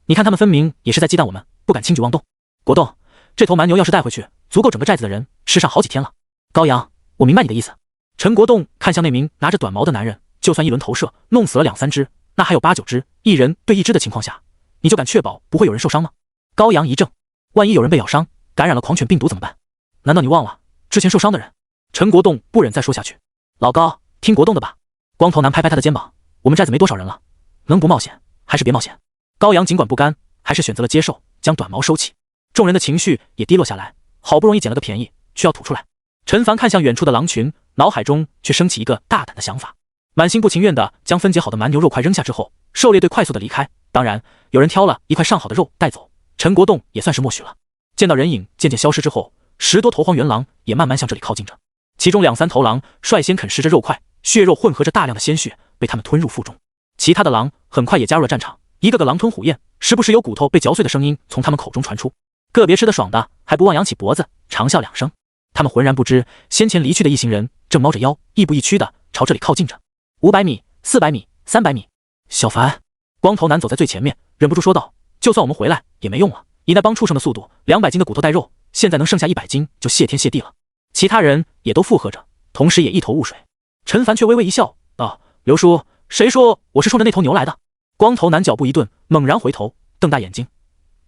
你看他们分明也是在忌惮我们，不敢轻举妄动。国栋，这头蛮牛要是带回去，足够整个寨子的人吃上好几天了。高阳，我明白你的意思。陈国栋看向那名拿着短矛的男人，就算一轮投射弄死了2、3只，那还有8、9只，一人对1只的情况下，你就敢确保不会有人受伤吗？高阳一怔，万一有人被咬伤，感染了狂犬病毒怎么办？难道你忘了之前受伤的人？陈国栋不忍再说下去。老高，听国栋的吧。光头男拍拍他的肩膀，我们寨子没多少人了，能不冒险还是别冒险。高阳尽管不甘，还是选择了接受，将短矛收起。众人的情绪也低落下来，好不容易捡了个便宜，却要吐出来。陈凡看向远处的狼群，脑海中却升起一个大胆的想法。满心不情愿地将分解好的蛮牛肉块扔下之后，狩猎队快速地离开。当然，有人挑了一块上好的肉带走，陈国栋也算是默许了。见到人影渐渐消失之后，10多头荒原狼也慢慢向这里靠近着。其中2、3头狼率先啃食着肉块，血肉混合着大量的鲜血被他们吞入腹中。其他的狼很快也加入了战场，一个个狼吞虎咽，时不时有骨头被嚼碎的声音从他们口中传出。个别吃得爽的还不忘扬起脖子长啸2声。他们浑然不知，先前离去的一行人正猫着腰，亦步亦趋地朝这里靠近着。500米、400米、300米。小凡，光头男走在最前面，忍不住说道：“就算我们回来也没用了，以那帮畜生的速度，200斤的骨头带肉，现在能剩下100斤就谢天谢地了。”其他人也都附和着，同时也一头雾水。陈凡却微微一笑，道：“刘叔，谁说我是冲着那头牛来的？”光头男脚步一顿，猛然回头，瞪大眼睛：“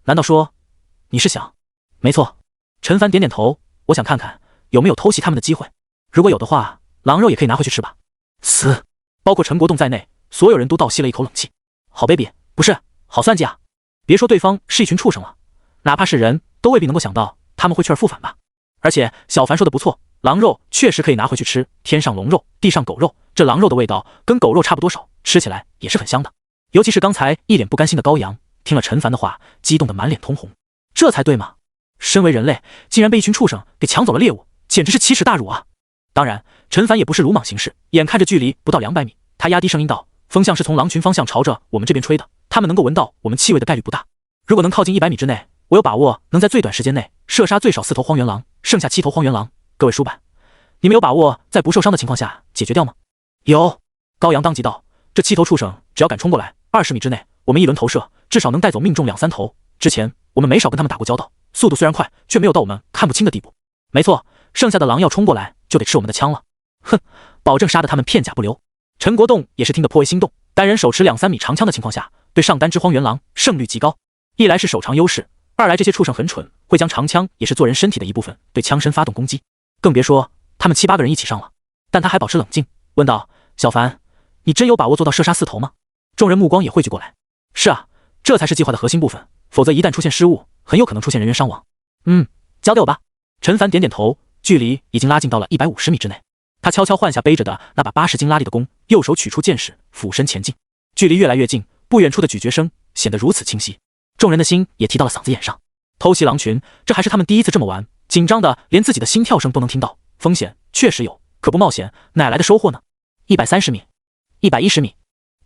难道说你是想？”“没错。”陈凡点点头，“我想看看有没有偷袭他们的机会，如果有的话，狼肉也可以拿回去吃吧。”嘶！包括陈国栋在内，所有人都倒吸了一口冷气。好卑鄙，不是，好算计啊！别说对方是一群畜生了，哪怕是人都未必能够想到他们会去而复返吧。而且小凡说的不错，狼肉确实可以拿回去吃，天上龙肉，地上狗肉，这狼肉的味道跟狗肉差不多少，吃起来也是很香的。尤其是刚才一脸不甘心的高阳，听了陈凡的话，激动得满脸通红。这才对嘛！身为人类，竟然被一群畜生给抢走了猎物，简直是奇耻大辱啊！当然，陈凡也不是鲁莽行事，眼看着距离不到200米，他压低声音道：“风向是从狼群方向朝着我们这边吹的，他们能够闻到我们气味的概率不大。如果能靠近100米之内，我有把握能在最短时间内射杀最少4头荒原狼，剩下7头荒原狼。各位叔伯，你们有把握在不受伤的情况下解决掉吗？”“有。”高阳当即道：“这7头畜生只要敢冲过来，20米之内，我们一轮投射，至少能带走命中2、3头。之前我们没少跟他们打过交道，速度虽然快，却没有到我们看不清的地步。没错，剩下的狼要冲过来，就得吃我们的枪了。哼，保证杀得他们片甲不留。”陈国栋也是听得颇为心动，单人手持2、3米长枪的情况下，对上单只荒原狼胜率极高。一来是手长优势，二来这些畜生很蠢，会将长枪也是做人身体的一部分，对枪身发动攻击。更别说他们7、8个人一起上了。但他还保持冷静，问道：“小凡，你真有把握做到射杀4头吗？”众人目光也汇聚过来。是啊，这才是计划的核心部分，否则一旦出现失误，很有可能出现人员伤亡。交给我吧。陈凡点点头，距离已经拉近到了150米之内。他悄悄换下背着的那把80斤拉力的弓，右手取出箭矢，俯身前进。距离越来越近，不远处的咀嚼声显得如此清晰，众人的心也提到了嗓子眼上。偷袭狼群，这还是他们第一次这么玩，紧张的连自己的心跳声都能听到。风险确实有，可不冒险哪来的收获呢？130米、110米、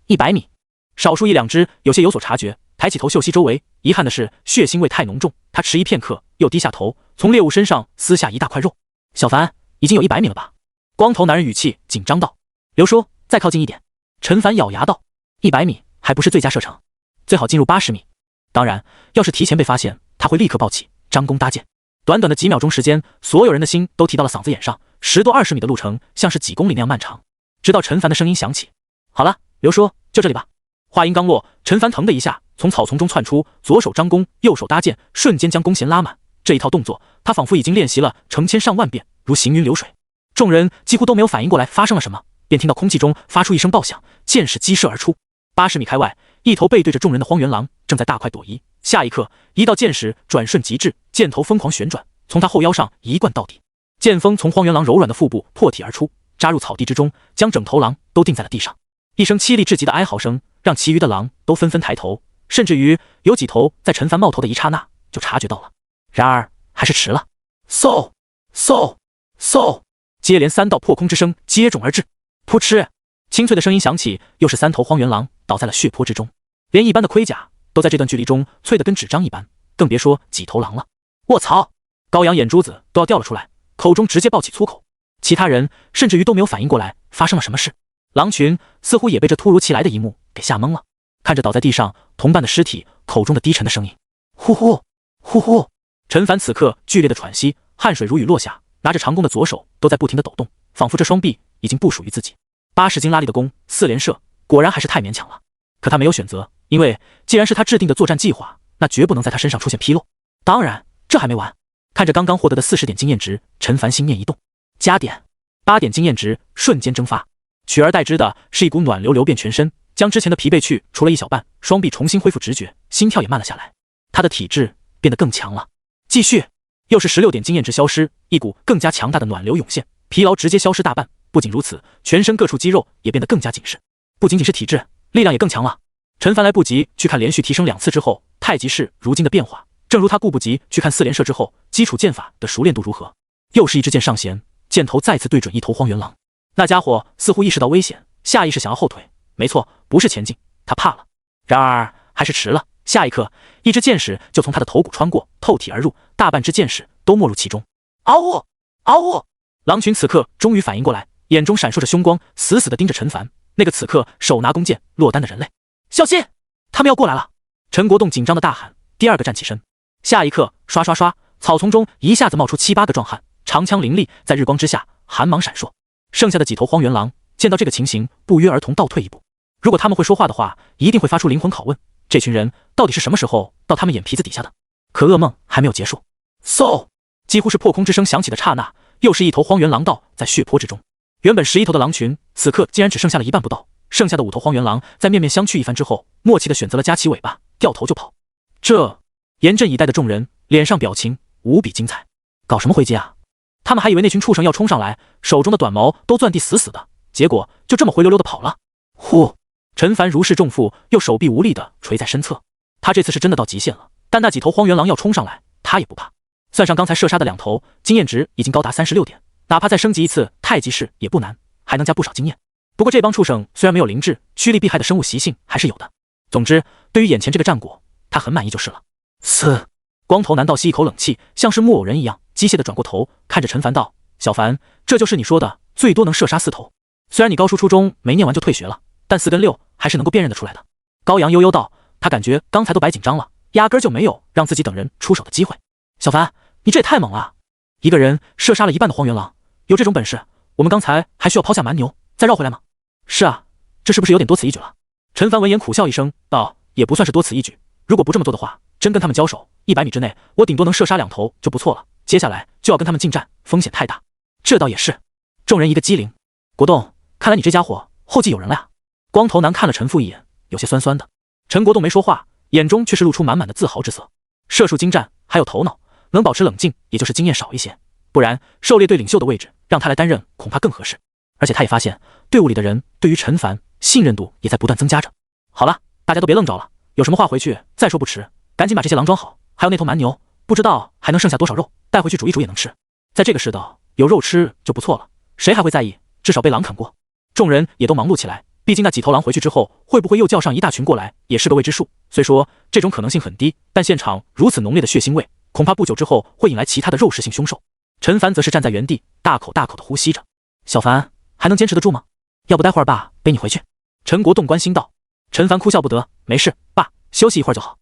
100米，少数一两只有些有所察觉，抬起头嗅息周围。遗憾的是，血腥味太浓重，他迟疑片刻，又低下头，从猎物身上撕下一大块肉。小凡，已经有100米了吧？光头男人语气紧张道。刘叔，再靠近一点。陈凡咬牙道。100米还不是最佳射程，最好进入80米。当然，要是提前被发现，他会立刻抱起，张弓搭箭。短短的几秒钟时间，所有人的心都提到了嗓子眼上，10多20米的路程像是几公里那样漫长。直到陈凡的声音响起：“好了，刘叔，就这里吧。”话音刚落，陈凡腾的一下从草丛中窜出，左手张弓，右手搭箭，瞬间将弓弦拉满。这一套动作，他仿佛已经练习了成千上万遍，如行云流水。众人几乎都没有反应过来发生了什么，便听到空气中发出一声爆响，箭矢激射而出。80米开外，一头背对着众人的荒原狼正在大快朵颐。下一刻，一道箭矢转瞬即至，箭头疯狂旋转，从他后腰上一贯到底。剑锋从荒原狼柔软的腹部破体而出，扎入草地之中，将整头狼都钉在了地上。一声凄厉至极的哀嚎声，让其余的狼都纷纷抬头，甚至于有几头在陈凡冒头的一刹那就察觉到了。然而还是迟了。嗖嗖嗖，接连3道破空之声接踵而至。扑哧，清脆的声音响起，又是3头荒原狼倒在了血泊之中，连一般的盔甲都在这段距离中脆得跟纸张一般，更别说几头狼了。卧槽！高阳眼珠子都要掉了出来，口中直接爆起粗口。其他人甚至于都没有反应过来发生了什么事，狼群似乎也被这突如其来的一幕给吓懵了。看着倒在地上同伴的尸体，口中的低沉的声音，呼呼呼呼。陈凡此刻剧烈的喘息，汗水如雨落下，拿着长弓的左手都在不停的抖动，仿佛这双臂已经不属于自己。80斤拉力的弓4连射，果然还是太勉强了。可他没有选择，因为既然是他制定的作战计划，那绝不能在他身上出现纰漏。当然，这还没完。看着刚刚获得的40点经验值，陈凡心念一动，加点8点经验值瞬间蒸发，取而代之的是一股暖流流遍全身，将之前的疲惫去除了一小半，双臂重新恢复直觉，心跳也慢了下来。他的体质变得更强了。继续，又是16点经验值消失，一股更加强大的暖流涌现，疲劳直接消失大半。不仅如此，全身各处肌肉也变得更加紧实，不仅仅是体质，力量也更强了。陈凡来不及去看连续提升2次之后太极式如今的变化，正如他顾不及去看4连射之后基础剑法的熟练度如何。又是一支箭上弦，箭头再次对准一头荒原狼。那家伙似乎意识到危险，下意识想要后退，没错，不是前进，他怕了。然而还是迟了，下一刻，一支箭矢就从他的头骨穿过，透体而入，大半支箭矢都没入其中。嗷呜嗷呜！狼群此刻终于反应过来，眼中闪烁着凶光，死死地盯着陈凡，那个此刻手拿弓箭落单的人类。小心，他们要过来了！陈国栋紧张的大喊，第二个站起身。下一刻，刷刷刷，草丛中一下子冒出7、8个壮汉，长枪凌厉，在日光之下寒芒闪烁。剩下的几头荒原狼见到这个情形，不约而同倒退一步。如果他们会说话的话，一定会发出灵魂拷问：这群人到底是什么时候到他们眼皮子底下的？可噩梦还没有结束。嗖！几乎是破空之声响起的刹那，又是一头荒原狼倒在血泊之中。原本11头的狼群，此刻竟然只剩下了一半不到。剩下的5头荒原狼在面面相觑一番之后，默契地选择了夹起尾巴，掉头就跑。这严阵以待的众人脸上表情无比精彩。搞什么回击啊？他们还以为那群畜生要冲上来，手中的短矛都攥地死死的，结果就这么灰溜溜的跑了。呼！陈凡如释重负，又手臂无力地垂在身侧。他这次是真的到极限了，但那几头荒原狼要冲上来，他也不怕。算上刚才射杀的2头，经验值已经高达36点，哪怕再升级一次太极式也不难，还能加不少经验。不过这帮畜生虽然没有灵智，趋利避害的生物习性还是有的。总之，对于眼前这个战果，他很满意就是了。嘶！光头男倒吸一口冷气，像是木偶人一样机械地转过头，看着陈凡道：“小凡，这就是你说的最多能射杀4头。虽然你高书初中没念完就退学了，但4跟6还是能够辨认得出来的。”高阳悠悠道，他感觉刚才都白紧张了，压根就没有让自己等人出手的机会。小凡，你这也太猛了！一个人射杀了1半的荒原狼，有这种本事，我们刚才还需要抛下蛮牛再绕回来吗？是啊，这是不是有点多此一举了？陈凡闻言苦笑一声道：“也不算是多此一举，如果不这么做的话，真跟他们交手，100米之内我顶多能射杀2头就不错了，接下来就要跟他们近战，风险太大。”这倒也是。众人一个机灵，国栋，看来你这家伙后继有人了呀。光头男看了陈父一眼，有些酸酸的。陈国栋没说话，眼中却是露出满满的自豪之色。射术精湛，还有头脑，能保持冷静，也就是经验少一些，不然狩猎队领袖的位置让他来担任恐怕更合适。而且他也发现队伍里的人对于陈凡信任度也在不断增加着。好了，大家都别愣着了，有什么话回去再说不迟，赶紧把这些狼装好，还有那头蛮牛，不知道还能剩下多少肉，带回去煮一煮也能吃。在这个世道，有肉吃就不错了，谁还会在意？至少被狼啃过。众人也都忙碌起来，毕竟那几头狼回去之后，会不会又叫上一大群过来，也是个未知数。虽说这种可能性很低，但现场如此浓烈的血腥味，恐怕不久之后会引来其他的肉食性凶兽。陈凡则是站在原地，大口大口的呼吸着。小凡还能坚持得住吗？要不待会儿爸背你回去？陈国栋关心道。陈凡哭笑不得，没事，爸，休息一会儿就好。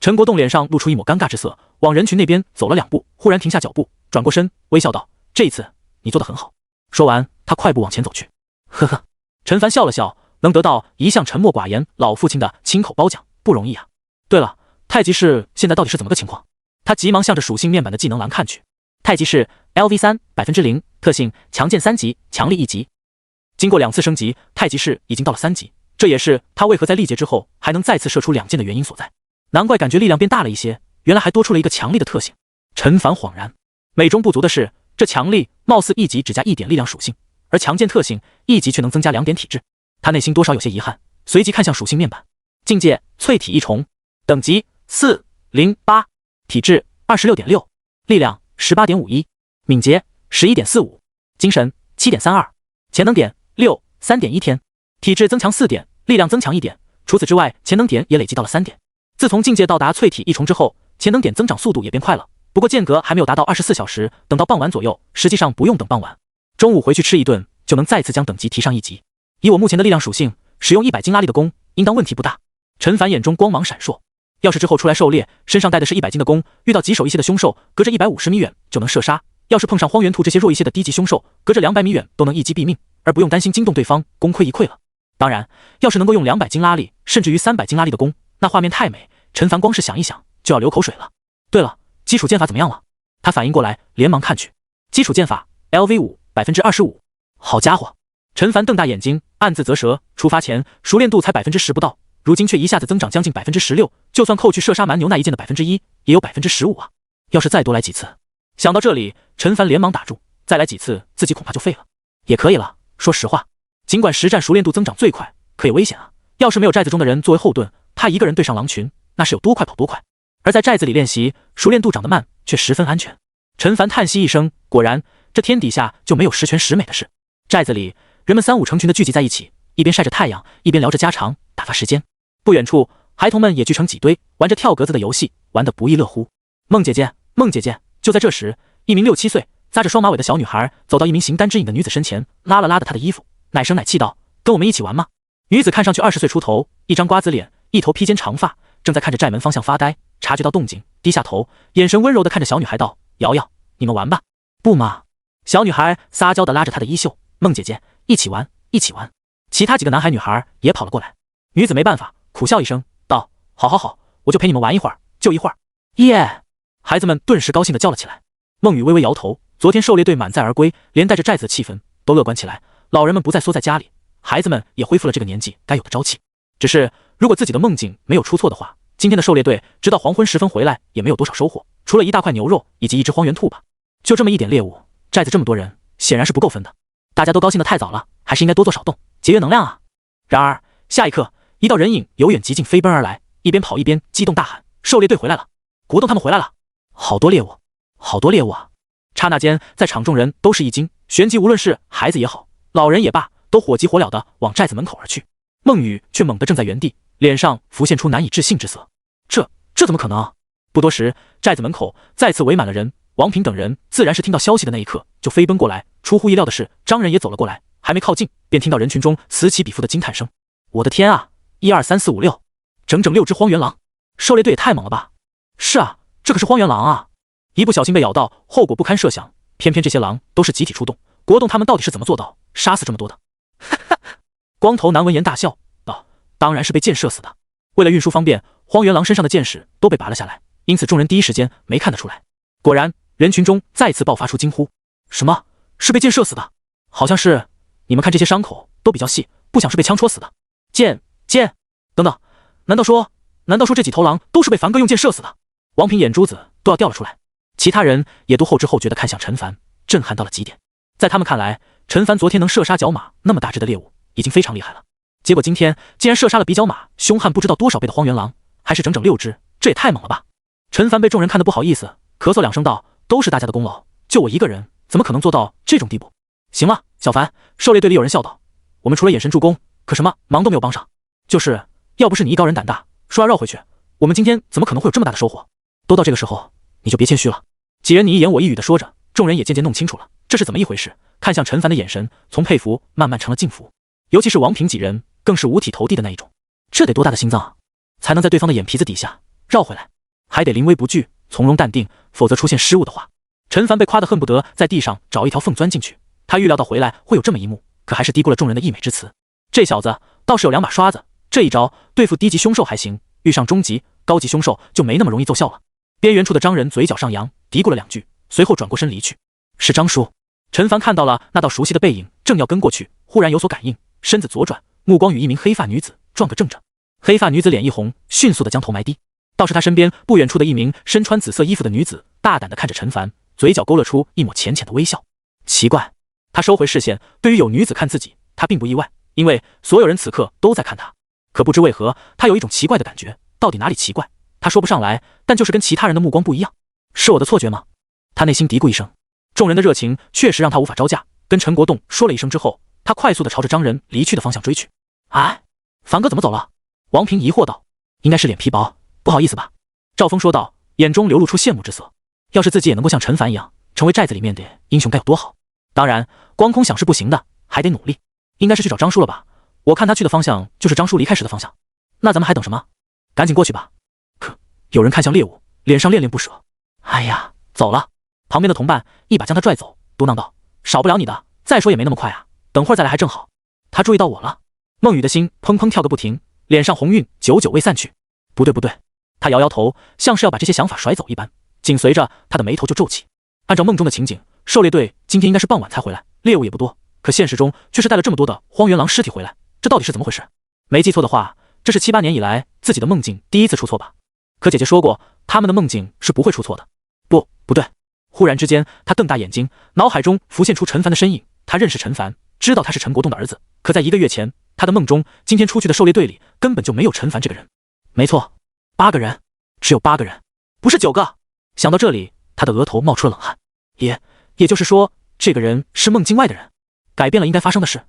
陈国栋脸上露出一抹尴尬之色，往人群那边走了2步，忽然停下脚步，转过身，微笑道：“这一次你做得很好。”说完，他快步往前走去。呵呵，陈凡笑了笑，能得到一向沉默寡言老父亲的亲口褒奖，不容易啊。对了，太极士现在到底是怎么个情况？他急忙向着属性面板的技能栏看去。太极士 LV3 0%，特性强健3级，强力1级。经过2次升级，太极士已经到了3级，这也是他为何在历劫之后还能再次射出2箭的原因所在。难怪感觉力量变大了一些，原来还多出了一个强力的特性。陈凡恍然，美中不足的是，这强力貌似1级只加1点力量属性，而强健特性1级却能增加2点体质。他内心多少有些遗憾，随即看向属性面板。境界淬体异虫，等级408，体质26.6，力量18.51，敏捷11.45，精神7.32，潜能点6 3.1天，体质增强4点，力量增强1点。除此之外，潜能点也累积到了3点。自从境界到达淬体异虫之后，潜能点增长速度也变快了，不过间隔还没有达到24小时，等到傍晚左右，实际上不用等傍晚，中午回去吃一顿就能再次将等级提上1级。以我目前的力量属性，使用100斤拉力的弓应当问题不大。陈凡眼中光芒闪烁，要是之后出来狩猎，身上带的是100斤的弓，遇到棘手一些的凶兽，隔着150米远就能射杀；要是碰上荒原兔这些弱一些的低级凶兽，隔着200米远都能一击毙命，而不用担心惊动对方，功亏一篑了。当然，要是能够用200斤拉力，甚至于300斤拉力的弓，那画面太美，陈凡光是想一想就要流口水了。对了，基础剑法怎么样了？他反应过来，连忙看去。基础剑法 LV5 25%。好家伙！陈凡瞪大眼睛，暗自啧舌。出发前熟练度才10%不到，如今却一下子增长将近16%，就算扣去射杀蛮牛那一剑的1%，也有15%啊！要是再多来几次……想到这里，陈凡连忙打住，再来几次自己恐怕就废了。也可以了，说实话，尽管实战熟练度增长最快，可也危险啊！要是没有寨子中的人作为后盾，他一个人对上狼群，那是有多快跑多快。而在寨子里练习，熟练度长得慢，却十分安全。陈凡叹息一声，果然，这天底下就没有十全十美的事。寨子里，人们3、5成群的聚集在一起，一边晒着太阳，一边聊着家常，打发时间。不远处，孩童们也聚成几堆，玩着跳格子的游戏，玩得不亦乐乎。孟姐姐，孟姐姐！就在这时，一名6、7岁、扎着双马尾的小女孩走到一名形单之影的女子身前，拉了拉她的衣服，奶声奶气道：“跟我们一起玩吗？”女子看上去20岁出头，一张瓜子脸，一头披肩长发，正在看着寨门方向发呆。察觉到动静，低下头，眼神温柔地看着小女孩道：“瑶瑶，你们玩吧。”不嘛！小女孩撒娇地拉着她的衣袖：“孟姐姐，一起玩，一起玩。”其他几个男孩女孩也跑了过来。女子没办法，苦笑一声道：“好好好，我就陪你们玩一会儿，就一会儿。”耶！孩子们顿时高兴地叫了起来。孟雨微微摇头，昨天狩猎队满载而归，连带着寨子的气氛都乐观起来。老人们不再缩在家里，孩子们也恢复了这个年纪该有的朝气。只是如果自己的梦境没有出错的话，今天的狩猎队直到黄昏时分回来也没有多少收获，除了一大块牛肉以及一只荒原兔吧。就这么一点猎物，寨子这么多人，显然是不够分的。大家都高兴得太早了，还是应该多做少动，节约能量啊。然而下一刻，一道人影由远及近飞奔而来，一边跑一边激动大喊：“狩猎队回来了！国栋他们回来了！好多猎物，好多猎物啊！”刹那间，在场众人都是一惊，旋即无论是孩子也好，老人也罢，都火急火燎地往寨子门口而去。孟雨却猛地怔在原地，脸上浮现出难以置信之色。这怎么可能？不多时，寨子门口再次围满了人。王平等人自然是听到消息的那一刻就飞奔过来。出乎意料的是，张人也走了过来，还没靠近，便听到人群中此起彼伏的惊叹声。我的天啊！1、2、3、4、5、6，整整6只荒原狼！狩猎队也太猛了吧！是啊，这可是荒原狼啊！一不小心被咬到，后果不堪设想。偏偏这些狼都是集体出动，国栋他们到底是怎么做到杀死这么多的？哈哈！光头男闻言大笑道：“当然是被箭射死的。为了运输方便，荒原狼身上的箭矢都被拔了下来，因此众人第一时间没看得出来。”果然，人群中再次爆发出惊呼：“什么？是被箭射死的？好像是。你们看这些伤口都比较细，不像是被枪戳死的。箭，等等，难道说这几头狼都是被凡哥用箭射死的？”王平眼珠子都要掉了出来。其他人也都后知后觉地看向陈凡，震撼到了极点。在他们看来，陈凡昨天能射杀角马那么大只的猎物，已经非常厉害了。结果今天竟然射杀了比角马凶悍不知道多少倍的荒原狼，还是整整6只，这也太猛了吧！陈凡被众人看得不好意思，咳嗽2声道：“都是大家的功劳，就我一个人，怎么可能做到这种地步？行了，小凡，狩猎队里有人笑道，我们除了眼神助攻，可什么忙都没有帮上。就是要不是你艺高人胆大，说要绕回去，我们今天怎么可能会有这么大的收获？都到这个时候，你就别谦虚了。几人你一言我一语的说着，众人也渐渐弄清楚了这是怎么一回事，看向陈凡的眼神从佩服慢慢成了敬服，尤其是王平几人更是五体投地的那一种。这得多大的心脏啊，才能在对方的眼皮子底下绕回来？还得临危不惧，从容淡定，否则出现失误的话，陈凡被夸得恨不得在地上找一条缝钻进去。他预料到回来会有这么一幕，可还是低估了众人的溢美之词。这小子倒是有两把刷子，这一招对付低级凶兽还行，遇上中级、高级凶兽就没那么容易奏效了。边缘处的张人嘴角上扬，嘀咕了两句，随后转过身离去。是张叔。陈凡看到了那道熟悉的背影，正要跟过去，忽然有所感应，身子左转，目光与一名黑发女子撞个正着。黑发女子脸一红，迅速的将头埋低。倒是他身边不远处的一名身穿紫色衣服的女子，大胆的看着陈凡，嘴角勾勒出一抹浅浅的微笑。奇怪，他收回视线，对于有女子看自己，他并不意外，因为所有人此刻都在看他。可不知为何，他有一种奇怪的感觉，到底哪里奇怪，他说不上来，但就是跟其他人的目光不一样。是我的错觉吗？他内心嘀咕一声。众人的热情确实让他无法招架，跟陈国栋说了一声之后，他快速的朝着张人离去的方向追去。哎，凡哥怎么走了？王平疑惑道。应该是脸皮薄，不好意思吧？赵峰说道，眼中流露出羡慕之色。要是自己也能够像陈凡一样，成为寨子里面的英雄该有多好。当然，光空想是不行的，还得努力。应该是去找张叔了吧？我看他去的方向就是张叔离开时的方向。那咱们还等什么？赶紧过去吧。可有人看向猎物，脸上恋恋不舍。哎呀，走了。旁边的同伴一把将他拽走，嘟囔道，少不了你的，再说也没那么快啊，等会儿再来还正好。他注意到我了。孟雨的心砰砰跳个不停，脸上红晕久久未散去。不对不对，他摇摇头，像是要把这些想法甩走一般。紧随着他的眉头就皱起。按照梦中的情景，狩猎队今天应该是傍晚才回来，猎物也不多，可现实中却是带了这么多的荒原狼尸体回来，这到底是怎么回事？没记错的话，这是7、8年以来自己的梦境第一次出错吧？可姐姐说过，他们的梦境是不会出错的。不对。忽然之间，他瞪大眼睛，脑海中浮现出陈凡的身影。他认识陈凡，知道他是陈国栋的儿子，可在1个月前，他的梦中今天出去的狩猎队里根本就没有陈凡这个人。没错，8个人，只有8个人，不是9个。想到这里，他的额头冒出了冷汗。也就是说，这个人是梦境外的人，改变了应该发生的事。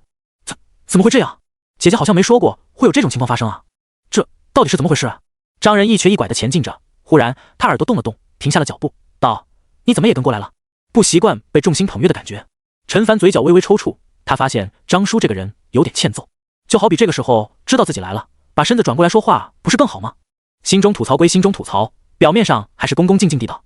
怎么会这样？姐姐好像没说过会有这种情况发生啊！这到底是怎么回事啊？张人一瘸一拐地前进着，忽然他耳朵动了动，停下了脚步，道：“你怎么也跟过来了？”不习惯被众星捧月的感觉。陈凡嘴角微微抽搐，他发现张叔这个人有点欠揍，就好比这个时候知道自己来了，把身子转过来说话，不是更好吗？心中吐槽归心中吐槽，表面上还是恭恭敬敬地道：“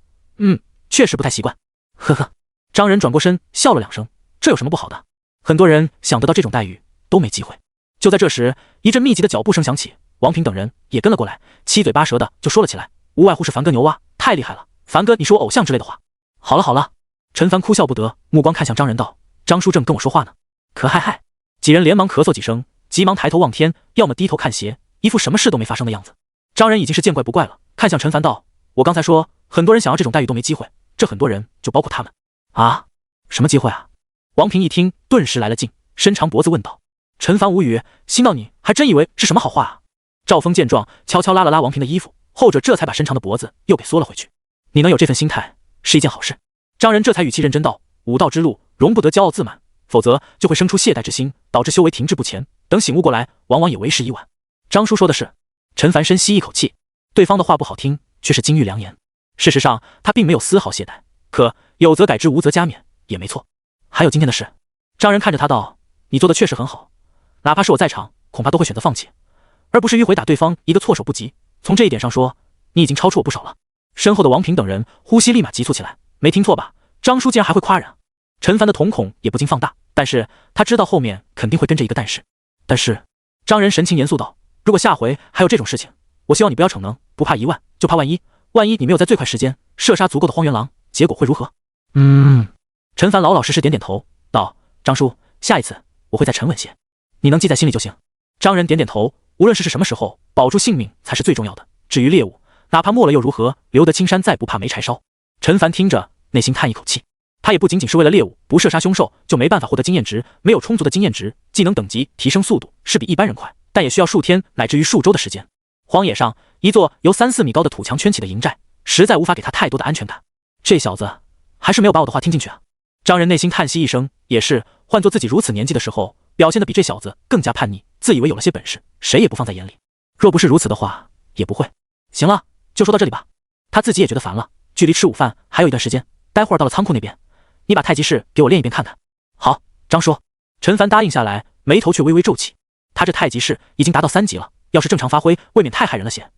确实不太习惯。”呵呵。张人转过身笑了2声，这有什么不好的？很多人想得到这种待遇都没机会。就在这时，一阵密集的脚步声响起，王平等人也跟了过来，七嘴八舌的就说了起来，无外乎是凡哥牛蛙，太厉害了，凡哥你是我偶像之类的话。好了，陈凡哭笑不得，目光看向张人道：“张叔正跟我说话呢。”可嗨。几人连忙咳嗽几声，急忙抬头望天，要么低头看鞋，一副什么事都没发生的样子。张人已经是见怪不怪了，看向陈凡道：“我刚才说很多人想要这种待遇都没机会，这很多人就包括他们。”啊？什么机会啊？王平一听，顿时来了劲，伸长脖子问道。陈凡无语，心道你还真以为是什么好话啊？赵峰见状，悄悄拉了拉王平的衣服，后者这才把伸长的脖子又给缩了回去。你能有这份心态是一件好事。张人这才语气认真道：“武道之路容不得骄傲自满，否则就会生出懈怠之心，导致修为停滞不前，等醒悟过来，往往也为时已晚。”张叔说的是。陈凡深吸一口气，对方的话不好听，却是金玉良言。事实上，他并没有丝毫懈怠，可有则改之，无则加勉，也没错。还有今天的事。张人看着他道：“你做的确实很好，哪怕是我在场，恐怕都会选择放弃，而不是迂回打对方一个措手不及。从这一点上说，你已经超出我不少了。”身后的王平等人呼吸立马急促起来，没听错吧？张叔竟然还会夸人。陈凡的瞳孔也不禁放大，但是他知道后面肯定会跟着一个但是。但是，张人神情严肃道：“如果下回还有这种事情，我希望你不要逞能，不怕1万，就怕万一。万一你没有在最快时间射杀足够的荒原狼，结果会如何？”陈凡老老实实点点头，道：“张叔，下一次我会再沉稳些，你能记在心里就行。”张人点点头，无论是什么时候，保住性命才是最重要的。至于猎物，哪怕没了又如何？留得青山在，不怕没柴烧。陈凡听着，内心叹一口气。他也不仅仅是为了猎物，不射杀凶兽就没办法获得经验值，没有充足的经验值，技能等级提升速度是比一般人快，但也需要数天乃至于数周的时间。荒野上一座由3、4米高的土墙圈起的营寨，实在无法给他太多的安全感。这小子还是没有把我的话听进去啊？张仁内心叹息一声，也是，换做自己如此年纪的时候，表现得比这小子更加叛逆，自以为有了些本事，谁也不放在眼里。若不是如此的话，也不会。行了，就说到这里吧。他自己也觉得烦了，距离吃午饭还有一段时间，待会儿到了仓库那边，你把太极式给我练一遍看看。好，张叔。陈凡答应下来，眉头却微微皱起。他这太极式已经达到3级了，要是正常发挥，未免太害人了些。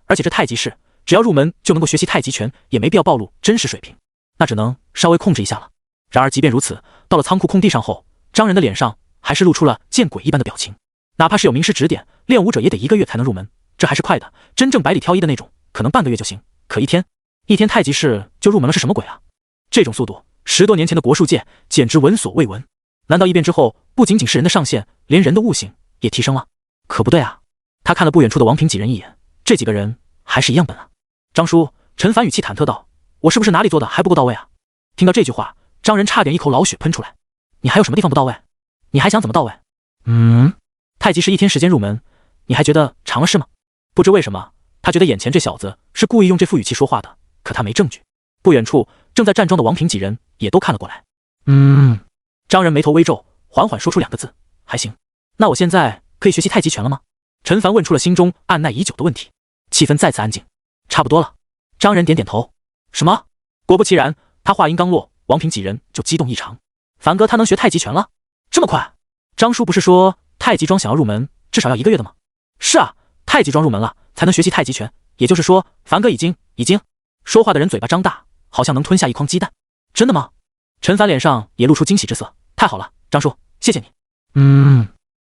而且这太极式，只要入门就能够学习太极拳，也没必要暴露真实水平，那只能稍微控制一下了。然而即便如此，到了仓库空地上后，张仁的脸上还是露出了见鬼一般的表情。哪怕是有名师指点，练武者也得1个月才能入门，这还是快的，真正百里挑一的那种，可能半个月就行。可一天太极式就入门了，是什么鬼啊？这种速度，10多年前的国术界简直闻所未闻。难道一变之后，不仅仅是人的上限，连人的悟性也提升了？可不对啊！他看了不远处的王平几人一眼，这几个人还是一样笨啊。张叔，陈凡语气忐忑道：“我是不是哪里做的还不够到位啊？”听到这句话，张仁差点一口老血喷出来。你还有什么地方不到位？你还想怎么到位？太极是1天时间入门，你还觉得长了是吗？不知为什么，他觉得眼前这小子是故意用这副语气说话的，可他没证据。不远处正在站桩的王平几人也都看了过来。张仁眉头微皱，缓缓说出2个字：还行。那我现在可以学习太极拳了吗？陈凡问出了心中按耐已久的问题。气氛再次安静。差不多了。张仁点点头。什么？果不其然，他话音刚落，王平几人就激动异常。凡哥他能学太极拳了？这么快？张叔不是说太极庄想要入门至少要1个月的吗？是啊，太极庄入门了才能学习太极拳，也就是说凡哥已经……说话的人嘴巴张大，好像能吞下一筐鸡蛋。真的吗？陈凡脸上也露出惊喜之色。太好了，张叔，谢谢你。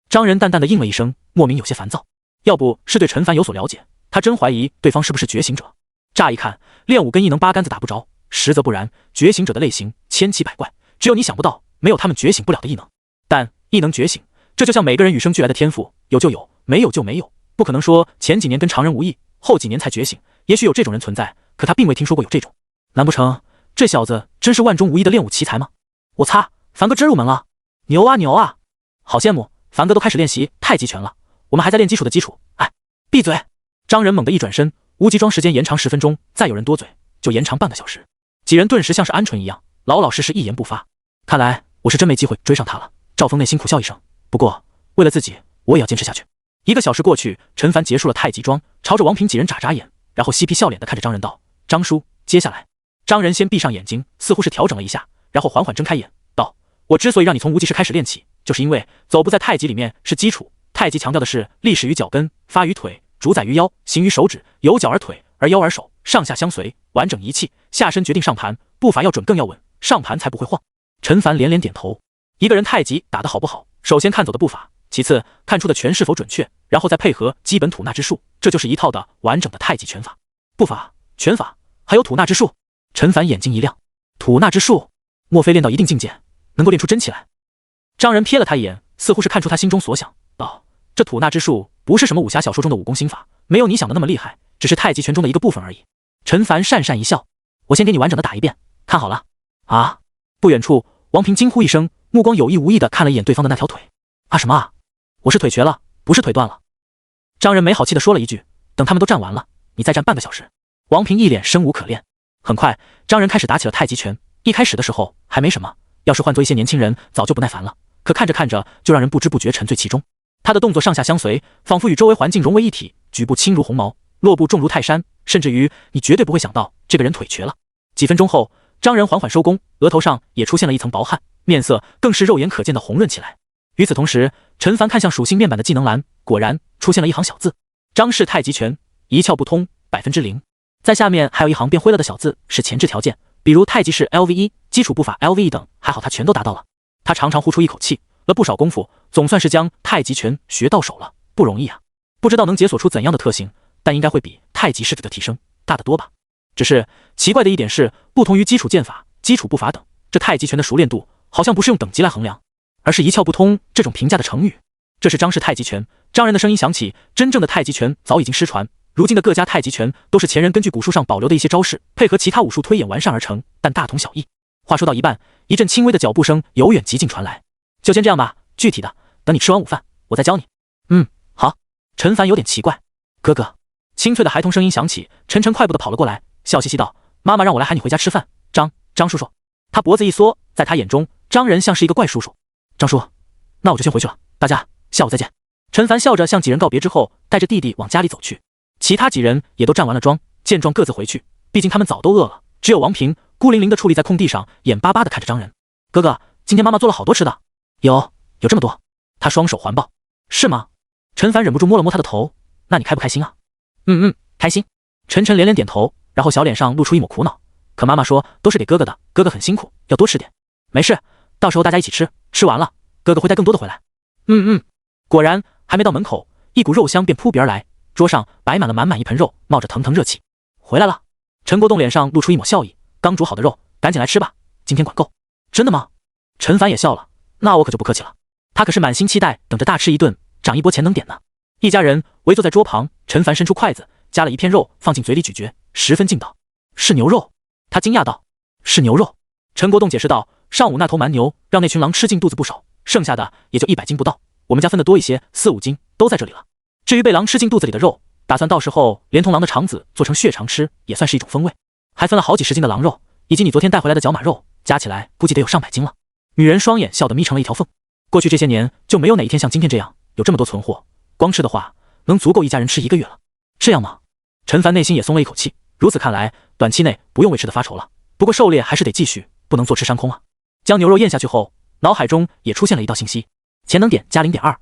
张仁淡淡的应了一声，莫名有些烦躁。要不是对陈凡有所了解，他真怀疑对方是不是觉醒者。乍一看，练武跟异能八竿子打不着，实则不然。觉醒者的类型千奇百怪，只有你想不到，没有他们觉醒不了的异能。但异能觉醒，这就像每个人与生俱来的天赋，有就有，没有就没有，不可能说前几年跟常人无异，后几年才觉醒。也许有这种人存在，可他并未听说过有这种。难不成这小子真是万中无一的练武奇才吗？我擦，凡哥真入门了，牛啊牛啊！好羡慕，凡哥都开始练习太极拳了，我们还在练基础的基础。哎，闭嘴！张仁猛地一转身，无极桩时间延长10分钟，再有人多嘴就延长半个小时。几人顿时像是鹌鹑一样，老老实实一言不发。看来我是真没机会追上他了。赵峰内心苦笑一声，不过为了自己，我也要坚持下去。1个小时过去，陈凡结束了太极桩，朝着王平几人眨眨眼，然后嬉皮笑脸地看着张仁道：“张叔，接下来。”张仁先闭上眼睛，似乎是调整了一下，然后缓缓睁开眼，道：“我之所以让你从无极式开始练起，就是因为走步在太极里面是基础。太极强调的是立始于脚跟，发于腿，主宰于腰，行于手指，由脚而腿，而腰而手，上下相随，完整一气，下身决定上盘，步伐要准更要稳，上盘才不会晃。”陈凡连连点头。一个人太极打得好不好，首先看走的步伐，其次看出的拳是否准确，然后再配合基本吐纳之术，这就是一套的完整的太极拳法。步法、拳法，还有吐纳之术。陈凡眼睛一亮，吐纳之术，莫非练到一定境界，能够练出真气来？张仁瞥了他一眼，似乎是看出他心中所想，道：“这吐纳之术不是什么武侠小说中的武功心法，没有你想的那么厉害，只是太极拳中的一个部分而已。”陈凡讪讪一笑：“我先给你完整的打一遍，看好了。”啊！不远处，王平惊呼一声，目光有意无意地看了一眼对方的那条腿。啊什么啊？我是腿瘸了，不是腿断了。张仁没好气地说了一句：“等他们都站完了，你再站半个小时。”王平一脸生无可恋。很快，张仁开始打起了太极拳。一开始的时候还没什么，要是换做一些年轻人，早就不耐烦了。可看着看着，就让人不知不觉沉醉其中。他的动作上下相随，仿佛与周围环境融为一体，举步轻如鸿毛，落步重如泰山，甚至于你绝对不会想到这个人腿瘸了。几分钟后，张仁缓缓收工，额头上也出现了一层薄汗，面色更是肉眼可见的红润起来。与此同时，陈凡看向属性面板的技能栏，果然出现了一行小字：张氏太极拳一窍不通0%。在下面还有一行变灰了的小字，是前置条件，比如太极式 LV1、基础步法 LV1 等，还好他全都达到了。他长长呼出一口气，了不少功夫，总算是将太极拳学到手了，不容易啊！不知道能解锁出怎样的特性，但应该会比太极式的提升大得多吧。只是奇怪的一点是，不同于基础剑法、基础步法等，这太极拳的熟练度好像不是用等级来衡量，而是一窍不通这种评价的成语。这是张氏太极拳。张仁的声音响起，真正的太极拳早已经失传，如今的各家太极拳都是前人根据古书上保留的一些招式，配合其他武术推演完善而成，但大同小异。话说到一半，一阵轻微的脚步声由远及近传来。就先这样吧，具体的等你吃完午饭我再教你。好。陈凡有点奇怪。哥哥。清脆的孩童声音响起，晨晨快步的跑了过来，笑嘻嘻道：“妈妈让我来喊你回家吃饭。张叔叔。”他脖子一缩，在他眼中，张仁像是一个怪叔叔。张叔，那我就先回去了，大家下午再见。陈凡笑着向几人告别之后，带着弟弟往家里走去。其他几人也都站完了妆，见状各自回去，毕竟他们早都饿了。只有王平孤零零地矗立在空地上，眼巴巴地看着张仁。哥哥，今天妈妈做了好多吃的。有这么多。他双手环抱。是吗？陈凡忍不住摸了摸他的头。那你开不开心啊？开心。陈晨连连点头，然后小脸上露出一抹苦恼。可妈妈说都是给哥哥的，哥哥很辛苦，要多吃点。没事，到时候大家一起吃，吃完了哥哥会带更多的回来。果然还没到门口，一股肉香便扑鼻而来，桌上摆满了满满一盆肉，冒着腾腾热气。回来了。陈国栋脸上露出一抹笑意，刚煮好的肉，赶紧来吃吧，今天管够。真的吗？陈凡也笑了，那我可就不客气了。他可是满心期待等着大吃一顿，涨一波钱能点呢。一家人围坐在桌旁，陈凡伸出筷子，夹了一片肉放进嘴里咀嚼，十分劲道。是牛肉？他惊讶道。是牛肉。陈国栋解释道，上午那头蛮牛让那群狼吃进肚子不少，剩下的也就100斤不到，我们家分的多一些，4、5斤都在这里了。至于被狼吃进肚子里的肉，打算到时候连同狼的肠子做成血肠吃，也算是一种风味。还分了好几十斤的狼肉，以及你昨天带回来的角马肉，加起来估计得有上百斤了。女人双眼笑得眯成了一条缝。过去这些年就没有哪一天像今天这样有这么多存货，光吃的话能足够一家人吃1个月了。这样吗？陈凡内心也松了一口气，如此看来短期内不用为吃的发愁了。不过狩猎还是得继续，不能坐吃山空啊。将牛肉咽下去后，脑海中也出现了一道信息，钱能点加 0.2。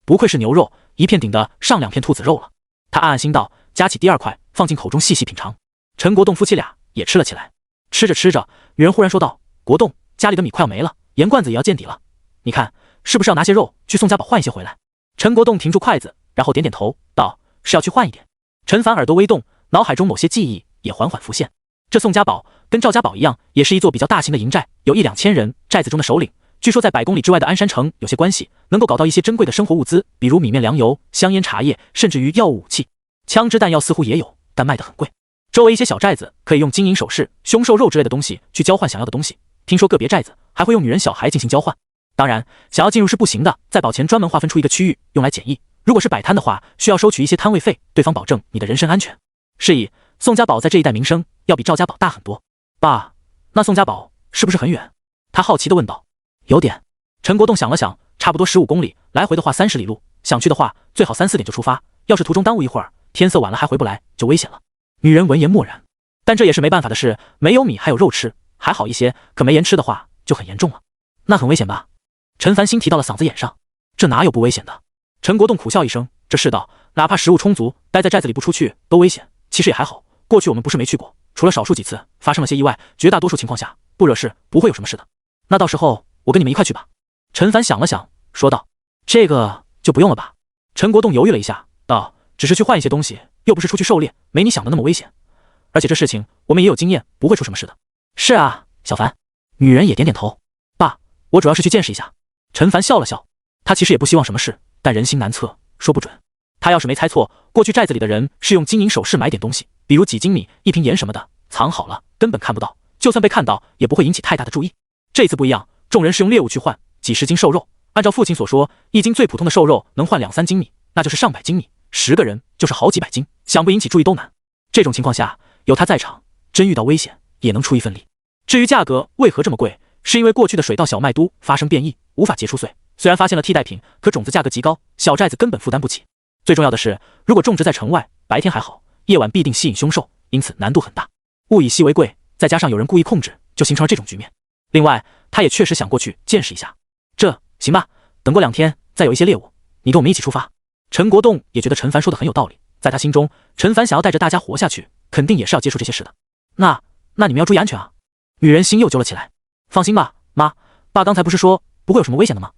不愧是牛肉，一片顶得上2片兔子肉了。他暗暗心道，夹起第2块放进口中细细品尝。陈国栋夫妻俩也吃了起来。吃着吃着，女人忽然说道，国栋，家里的米快要没了，盐罐子也要见底了，你看是不是要拿些肉去宋家堡换一些回来？陈国栋停住筷子，然后点点头道，是要去换一点。陈凡耳朵微动，脑海中某些记忆也缓缓浮现。这宋家堡跟赵家堡一样，也是一座比较大型的营寨，有1、2千人，寨子中的首领据说在100公里之外的鞍山城有些关系，能够搞到一些珍贵的生活物资，比如米面粮油、香烟茶叶，甚至于药物武器。枪支弹药似乎也有，但卖得很贵。周围一些小寨子可以用金银首饰、凶兽肉之类的东西去交换想要的东西，听说个别寨子还会用女人小孩进行交换。当然想要进入是不行的，在堡前专门划分出一个区域用来检疫，如果是摆摊的话，需要收取一些摊位费，对方保证你的人身安全。是以宋家堡在这一带名声要比赵家堡大很多。爸，那宋家堡是不是很远？他好奇地问道。有点。陈国栋想了想，差不多15公里，来回的话30里路，想去的话最好3、4点就出发，要是途中耽误一会儿，天色晚了还回不来就危险了。女人闻言默然，但这也是没办法的事，没有米还有肉吃还好一些，可没盐吃的话就很严重了。那很危险吧？陈凡心提到了嗓子眼上。这哪有不危险的？陈国栋苦笑一声，这世道哪怕食物充足，待在寨子里不出去都危险。其实也还好，过去我们不是没去过，除了少数几次发生了些意外，绝大多数情况下不惹事不会有什么事的。那到时候我跟你们一块去吧。陈凡想了想说道。这个就不用了吧？陈国栋犹豫了一下道，只是去换一些东西，又不是出去狩猎，没你想的那么危险。而且这事情我们也有经验，不会出什么事的。是啊，小凡。女人也点点头。爸，我主要是去见识一下。陈凡笑了笑，他其实也不希望什么事，但人心难测，说不准。他要是没猜错，过去寨子里的人是用金银首饰买点东西，比如几斤米、1瓶盐什么的，藏好了根本看不到，就算被看到也不会引起太大的注意。这次不一样，众人是用猎物去换，几十斤瘦肉，按照父亲所说，1斤最普通的瘦肉能换2、3斤米，那就是上百斤米，10个人就是好几百斤，想不引起注意都难。这种情况下，有他在场，真遇到危险也能出一份力。至于价格为何这么贵，是因为过去的水稻小麦都发生变异，无法结出穗，虽然发现了替代品，可种子价格极高，小寨子根本负担不起。最重要的是，如果种植在城外，白天还好，夜晚必定吸引凶兽，因此难度很大。物以稀为贵，再加上有人故意控制，就形成了这种局面。另外，他也确实想过去见识一下。这行吧，等过2天再有一些猎物，你跟我们一起出发。陈国栋也觉得陈凡说的很有道理，在他心中，陈凡想要带着大家活下去，肯定也是要接触这些事的。那你们要注意安全啊。女人心又揪了起来。放心吧，妈，爸刚才不是说不会有什么危险的吗？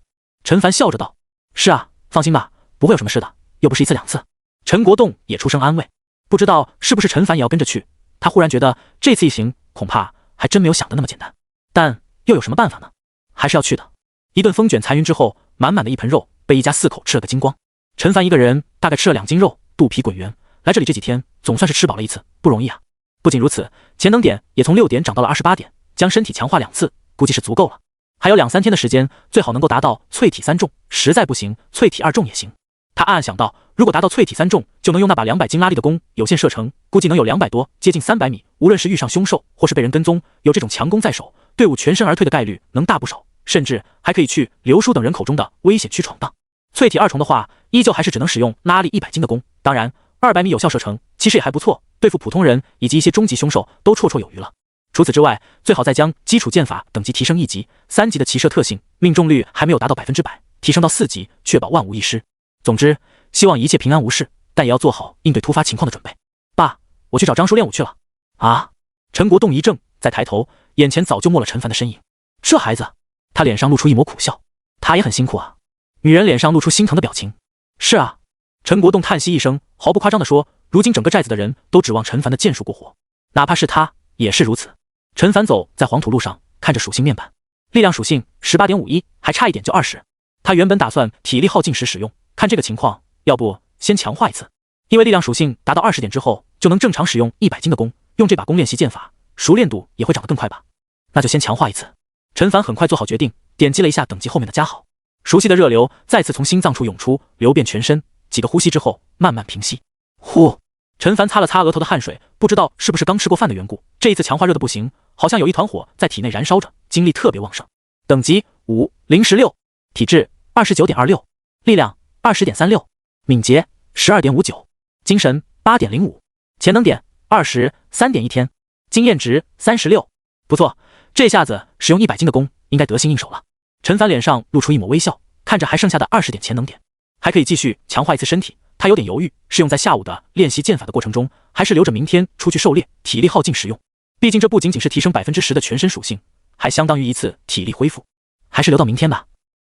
陈凡笑着道。是啊，放心吧，不会有什么事的，又不是1次2次。陈国栋也出声安慰。不知道是不是陈凡也要跟着去，他忽然觉得这次一行恐怕还真没有想的那么简单，但又有什么办法呢？还是要去的。一顿风卷残云之后，满满的一盆肉被一家4口吃了个精光。陈凡一个人大概吃了2斤肉，肚皮滚圆。来这里这几天总算是吃饱了一次，不容易啊。不仅如此，钱能点也从6点涨到了28点，将身体强化2次，估计是足够了。还有2、3天的时间，最好能够达到淬体3重，实在不行淬体2重也行。他暗暗想到，如果达到淬体3重，就能用那把200斤拉力的弓有限射程，估计能有200多，接近300米。无论是遇上凶兽，或是被人跟踪，有这种强弓在手，队伍全身而退的概率能大不少，甚至还可以去刘叔等人口中的危险区闯荡。淬体二重的话，依旧还是只能使用拉力100斤的弓，当然200米有效射程其实也还不错，对付普通人以及一些中级凶兽都绰绰有余了。除此之外，最好再将基础剑法等级提升1级，3级的骑射特性命中率还没有达到100%，提升到4级，确保万无一失。总之，希望一切平安无事，但也要做好应对突发情况的准备。爸，我去找张叔练武去了。啊！陈国栋一怔，再抬头，眼前早就没了陈凡的身影。这孩子，他脸上露出一抹苦笑。他也很辛苦啊。女人脸上露出心疼的表情。是啊。陈国栋叹息一声，毫不夸张地说，如今整个寨子的人都指望陈凡的剑术过活，哪怕是他也是如此。陈凡走在黄土路上，看着属性面板，力量属性 18.51， 还差一点就20。他原本打算体力耗尽时使用，看这个情况，要不先强化一次，因为力量属性达到20点之后，就能正常使用100斤的弓，用这把弓练习剑法，熟练度也会长得更快吧。那就先强化一次。陈凡很快做好决定，点击了一下等级后面的加号，熟悉的热流再次从心脏处涌出，流遍全身，几个呼吸之后慢慢平息。呼！陈凡擦了擦额头的汗水，不知道是不是刚吃过饭的缘故，这一次强化热的不行，好像有一团火在体内燃烧着，精力特别旺盛。等级5/016，体质29.26，力量20.36，敏捷12.59，精神8.05，潜能点20，3.1天，经验值36。不错，这下子使用100斤的弓应该得心应手了。陈凡脸上露出一抹微笑，看着还剩下的20点潜能点，还可以继续强化一次身体。他有点犹豫，是用在下午的练习剑法的过程中，还是留着明天出去狩猎体力耗尽时用？毕竟这不仅仅是提升10%的全身属性，还相当于一次体力恢复，还是留到明天吧。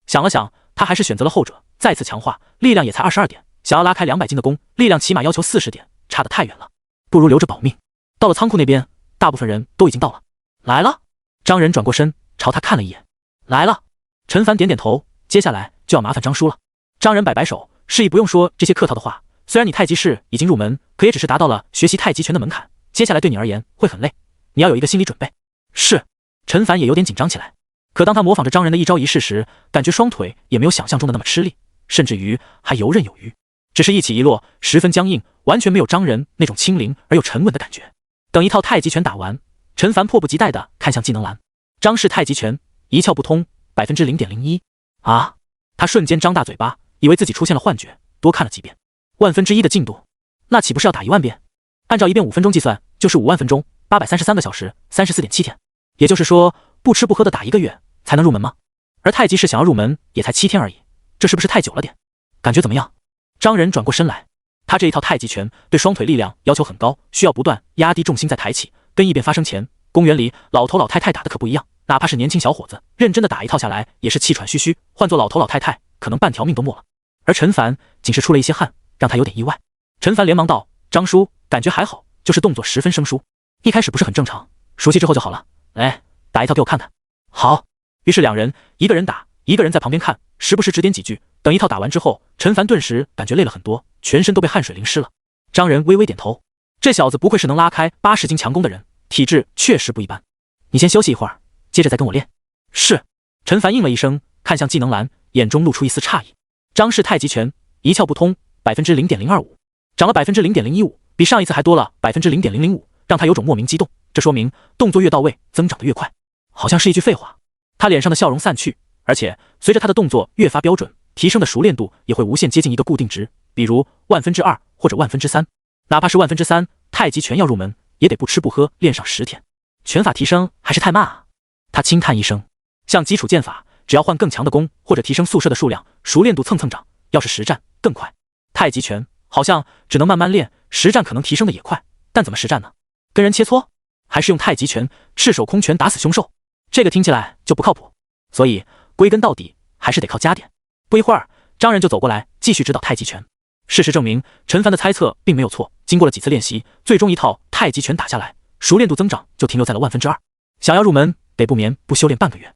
想了想，他还是选择了后者，再次强化，力量也才22点，想要拉开200斤的弓，力量起码要求40点，差得太远了，不如留着保命。到了仓库那边，大部分人都已经到了。来了。张仁转过身朝他看了一眼。来了。陈凡点点头，接下来就要麻烦张叔了。张仁摆摆手，示意不用说这些客套的话，虽然你太极室已经入门，可也只是达到了学习太极拳的门槛，接下来对你而言会很累，你要有一个心理准备。是。陈凡也有点紧张起来，可当他模仿着张仁的一招一式时，感觉双腿也没有想象中的那么吃力，甚至于还游刃有余，只是一起一落，十分僵硬，完全没有张仁那种轻灵而又沉稳的感觉。等一套太极拳打完，陈凡迫不及待地看向技能栏，张氏太极拳一窍不通 0.01%。啊！他瞬间张大嘴巴，以为自己出现了幻觉，多看了几遍。1/1000的进度，那岂不是要打1万遍？按照1遍5分钟计算，就是5万分钟，833个小时，34.7天。也就是说，不吃不喝的打1个月才能入门吗？而太极室想要入门也才7天而已，这是不是太久了点？感觉怎么样？张仁转过身来，他这一套太极拳对双腿力量要求很高，需要不断压低重心再抬起，跟异变发生前，公园里老头老太太打的可不一样，哪怕是年轻小伙子，认真的打一套下来也是气喘吁吁，换做老头老太太，可能半条命都没了。而陈凡仅是出了一些汗，让他有点意外。陈凡连忙道：“张叔，感觉还好，就是动作十分生疏，一开始不是很正常，熟悉之后就好了。来，打一套给我看看。”好。于是两人一个人打，一个人在旁边看，时不时指点几句。等一套打完之后，陈凡顿时感觉累了很多，全身都被汗水淋湿了。张仁微微点头，这小子不愧是能拉开80斤强弓的人，体质确实不一般。你先休息一会儿，接着再跟我练。是。陈凡应了一声，看向技能栏，眼中露出一丝诧异。张氏太极拳一窍不通 0.025%， 涨了 0.015%， 比上一次还多了 0.005%， 让他有种莫名激动。这说明动作越到位，增长的越快。好像是一句废话。他脸上的笑容散去，而且随着他的动作越发标准，提升的熟练度也会无限接近一个固定值，比如2/1000或者3/1000，哪怕是3/1000，太极拳要入门也得不吃不喝练上10天。拳法提升还是太慢啊。他轻叹一声，像基础剑法，只要换更强的弓或者提升宿舍的数量，熟练度蹭蹭涨，要是实战更快。太极拳好像只能慢慢练，实战可能提升的也快，但怎么实战呢？跟人切磋，还是用太极拳赤手空拳打死凶兽？这个听起来就不靠谱，所以归根到底还是得靠加点。不一会儿，张仁就走过来继续指导太极拳。事实证明，陈凡的猜测并没有错，经过了几次练习，最终一套太极拳打下来，熟练度增长就停留在了2/1000。想要入门，得不眠不休练半个月。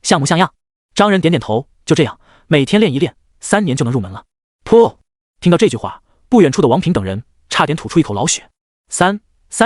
像模像样。张仁点点头，就这样，每天练一练，3年就能入门了。噗！听到这句话，不远处的王平等人差点吐出一口老血。三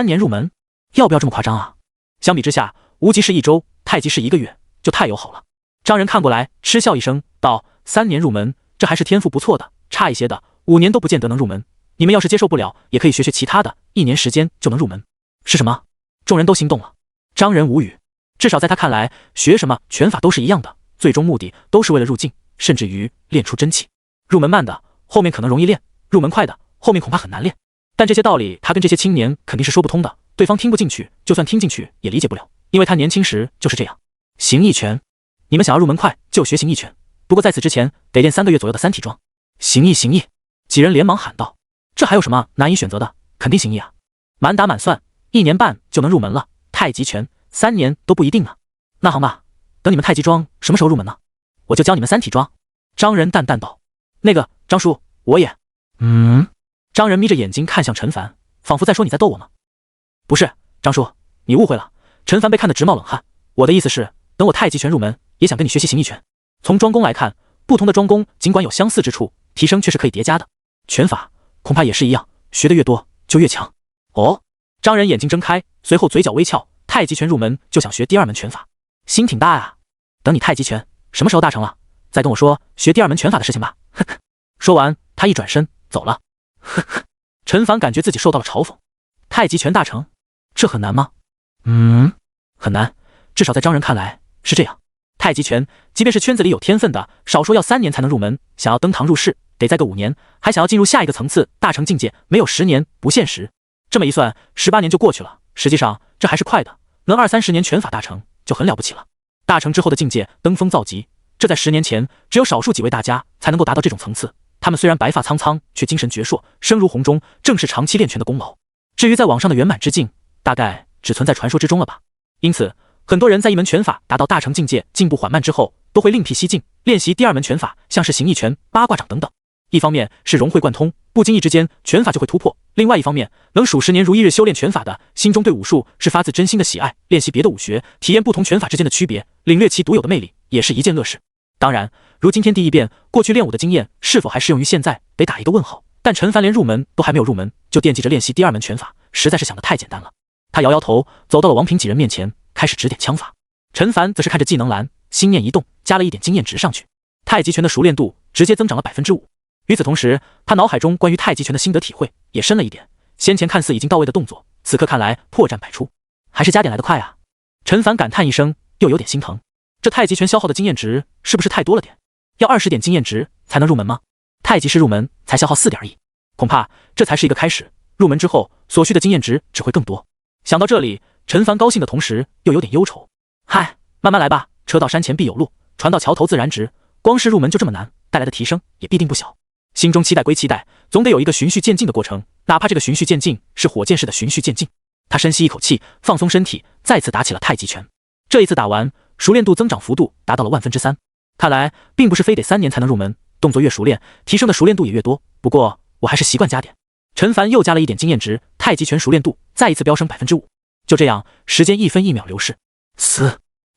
年入门，要不要这么夸张啊？相比之下，无极是1周，太极是1个月，就太友好了。张仁看过来，嗤笑一声，道：“3年入门，这还是天赋不错的，差一些的5年都不见得能入门。你们要是接受不了，也可以学学其他的，1年时间就能入门。”是什么？众人都心动了。张仁无语。至少在他看来，学什么拳法都是一样的，最终目的都是为了入境，甚至于练出真气。入门慢的，后面可能容易练；入门快的，后面恐怕很难练。但这些道理他跟这些青年肯定是说不通的，对方听不进去，就算听进去也理解不了，因为他年轻时就是这样。形意拳，你们想要入门快就学形意拳，不过在此之前得练3个月左右的三体桩。形意，几人连忙喊道：这还有什么难以选择的？肯定形意啊！满打满算1年半就能入门了，太极拳3年都不一定呢。那好吧，等你们太极桩什么时候入门呢？我就教你们三体桩。张仁淡淡道：那个张叔，我也……张仁眯着眼睛看向陈凡，仿佛在说你在逗我吗？不是，张叔，你误会了。陈凡被看得直冒冷汗。我的意思是，等我太极拳入门，也想跟你学习形意拳。从桩功来看，不同的桩功尽管有相似之处，提升却是可以叠加的。拳法恐怕也是一样，学得越多就越强。哦，张仁眼睛睁开，随后嘴角微翘，太极拳入门就想学第2门拳法，心挺大呀。等你太极拳什么时候大成了，再跟我说学第2门拳法的事情吧。呵呵。说完，他一转身走了。呵呵。陈凡感觉自己受到了嘲讽。太极拳大成，这很难吗？很难，至少在张仁看来是这样。太极拳即便是圈子里有天分的，少说要3年才能入门，想要登堂入室得再个5年，还想要进入下一个层次大成境界，没有10年不现实。这么一算，18年就过去了。实际上这还是快的，能20-30年拳法大成就很了不起了。大成之后的境界登峰造极，这在10年前只有少数几位大家才能够达到这种层次。他们虽然白发苍苍，却精神矍铄，声如洪钟，正是长期练拳的功劳。至于在网上的圆满之境，大概只存在传说之中了吧。因此很多人在一门拳法达到大成境界进步缓慢之后，都会另辟蹊径练习第2门拳法，像是形意拳、八卦掌等等。一方面是融会贯通，不经意之间拳法就会突破；另外一方面，能数10年如一日修炼拳法的，心中对武术是发自真心的喜爱，练习别的武学，体验不同拳法之间的区别，领略其独有的魅力，也是一件乐事。当然，如今天第一遍，过去练武的经验是否还适用于现在，得打一个问号。但陈凡连入门都还没有入门，就惦记着练习第2门拳法，实在是想得太简单了。他摇摇头，走到了王平几人面前，开始指点枪法。陈凡则是看着技能栏，心念一动，加了一点经验值上去。太极拳的熟练度直接增长了 5%。与此同时，他脑海中关于太极拳的心得体会也深了一点。先前看似已经到位的动作，此刻看来破绽百出，还是加点来得快啊！陈凡感叹一声，又有点心疼。这太极拳消耗的经验值是不是太多了点？要20点经验值才能入门吗？太极式入门才消耗4点而已，恐怕这才是一个开始。入门之后所需的经验值只会更多。想到这里，陈凡高兴的同时又有点忧愁。嗨，慢慢来吧，车到山前必有路，船到桥头自然直。光是入门就这么难，带来的提升也必定不小。心中期待归期待，总得有一个循序渐进的过程，哪怕这个循序渐进是火箭式的循序渐进。他深吸一口气，放松身体，再次打起了太极拳。这一次打完，熟练度增长幅度达到了3%。看来并不是非得3年才能入门，动作越熟练，提升的熟练度也越多。不过我还是习惯加点。陈凡又加了一点经验值，太极拳熟练度再一次飙升 5%。就这样，时间1分1秒流逝。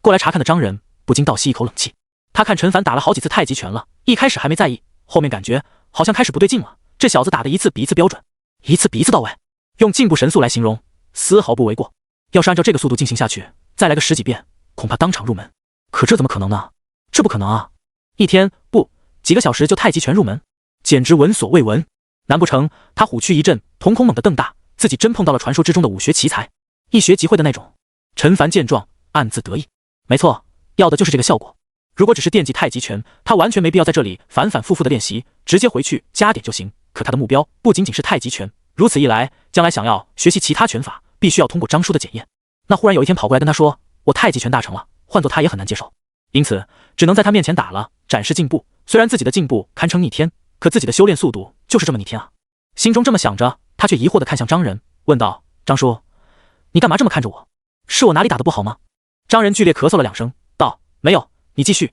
过来查看的张仁不禁倒吸一口冷气。他看陈凡打了好几次太极拳了，一开始还没在意，后面感觉好像开始不对劲了。这小子打的一次比一次标准，一次比一次到位，用进步神速来形容丝毫不为过。要是按照这个速度进行下去，再来个10几遍，恐怕当场入门。可这怎么可能呢？这不可能啊！一天不几个小时就太极拳入门，简直闻所未闻。难不成他虎躯一震，瞳孔猛地瞪大，自己真碰到了传说之中的武学奇才，一学即会的那种？陈凡见状暗自得意，没错，要的就是这个效果。如果只是惦记太极拳，他完全没必要在这里反反复复的练习，直接回去加点就行。可他的目标不仅仅是太极拳，如此一来，将来想要学习其他拳法，必须要通过张叔的检验。那忽然有一天跑过来跟他说，我太极拳大成了，换做他也很难接受。因此只能在他面前打了，展示进步。虽然自己的进步堪称逆天，可自己的修炼速度就是这么逆天啊！心中这么想着，他却疑惑地看向张仁，问道：张叔，你干嘛这么看着我？是我哪里打得不好吗？张仁剧烈咳嗽了2声，道：没有，你继续。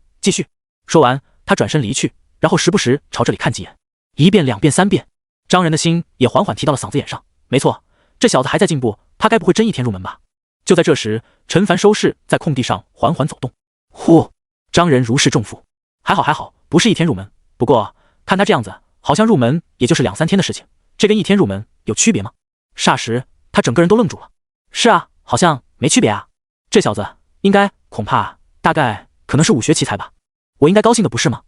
说完，他转身离去，然后时不时朝这里看几眼，1遍2遍3遍。张仁的心也缓缓提到了嗓子眼上。没错，这小子还在进步，他该不会真一天入门吧？就在这时，陈凡收势，在空地上缓缓走动。呼！张仁如释重负，还好，不是一天入门。不过看他这样子，好像入门也就是2-3天的事情，这跟一天入门有区别吗？霎时，他整个人都愣住了。是啊，好像没区别啊。这小子恐怕大概可能是武学奇才吧？我应该高兴的不是吗？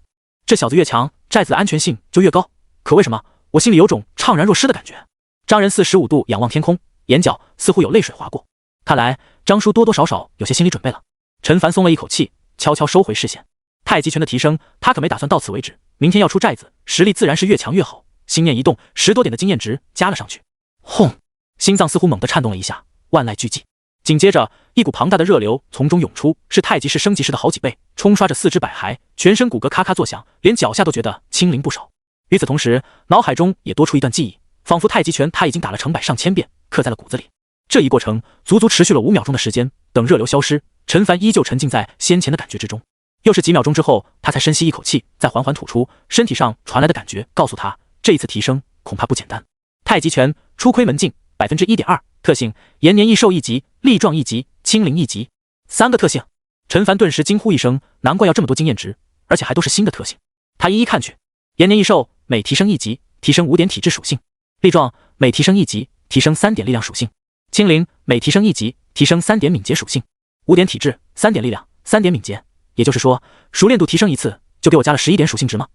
这小子越强，寨子的安全性就越高。可为什么我心里有种怅然若失的感觉？张仁45度仰望天空，眼角似乎有泪水划过。看来张叔多多少少有些心理准备了。陈凡松了一口气，悄悄收回视线。太极拳的提升，他可没打算到此为止，明天要出寨子，实力自然是越强越好。心念一动，10多点的经验值加了上去。轰！心脏似乎猛地颤动了一下，万籁俱寂。紧接着，一股庞大的热流从中涌出，是太极式升级时的好几倍，冲刷着四肢百骸，全身骨骼咔咔作响，连脚下都觉得轻灵不少。与此同时，脑海中也多出一段记忆，仿佛太极拳他已经打了成百上千遍，刻在了骨子里。这一过程足足持续了5秒钟的时间。等热流消失，陈凡依旧沉浸在先前的感觉之中。又是几秒钟之后，他才深吸一口气，再缓缓吐出。身体上传来的感觉告诉他，这一次提升恐怕不简单。太极拳初窥门径 1.2%， 特性延年益寿1级，力壮1级，轻灵1级，3个特性。陈凡顿时惊呼一声，难怪要这么多经验值，而且还都是新的特性。他一一看去，延年益寿每提升1级，提升5点体质属性；力壮每提升1级，提升3点力量属性；轻灵每提升1级，提升3点敏捷属性。5点体质，3点力量，3点敏捷，也就是说，熟练度提升一次就给我加了11点属性值吗？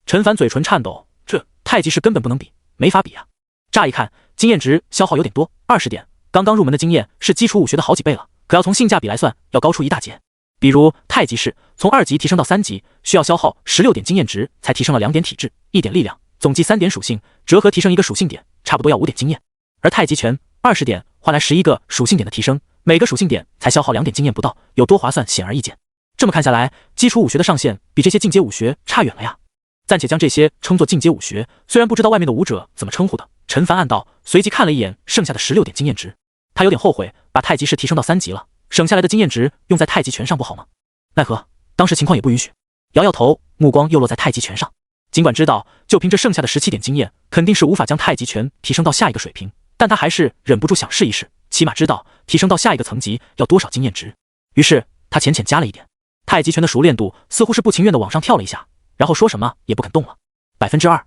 陈凡嘴唇颤抖，这太极式根本不能比，没法比啊！乍一看，经验值消耗有点多，20点。刚刚入门的经验是基础武学的好几倍了，可要从性价比来算，要高出一大截。比如太极式，从2级提升到3级，需要消耗16点经验值，才提升了2点体质，1点力量，总计3点属性，折合提升一个属性点，差不多要5点经验。而太极拳20点换来11个属性点的提升，每个属性点才消耗2点经验不到，有多划算显而易见。这么看下来，基础武学的上限比这些进阶武学差远了呀。暂且将这些称作进阶武学，虽然不知道外面的武者怎么称呼的，陈凡暗道，随即看了一眼剩下的16点经验值，他有点后悔把太极式提升到3级了，省下来的经验值用在太极拳上不好吗？奈何当时情况也不允许，摇摇头，目光又落在太极拳上。尽管知道就凭这剩下的17点经验，肯定是无法将太极拳提升到下一个水平，但他还是忍不住想试一试，起码知道提升到下一个层级要多少经验值。于是他浅浅加了一点。太极拳的熟练度似乎是不情愿的往上跳了一下，然后说什么也不肯动了。2%，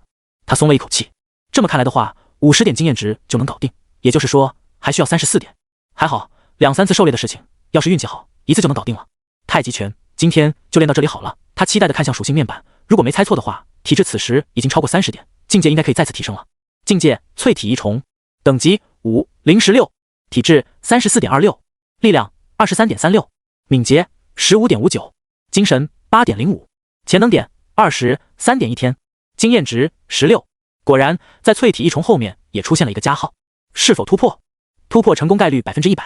他松了一口气。这么看来的话，50点经验值就能搞定，也就是说还需要34点。还好2-3次狩猎的事情，要是运气好，一次就能搞定了。太极拳今天就练到这里好了。他期待的看向属性面板，如果没猜错的话，体质此时已经超过30点，境界应该可以再次提升了。境界淬体一重，等级5/016，体质34.26，力量23.36，敏捷15.59，精神8.05，潜能点20，3.1天，经验值16。果然，在淬体一重后面也出现了一个加号。是否突破？突破成功概率100%，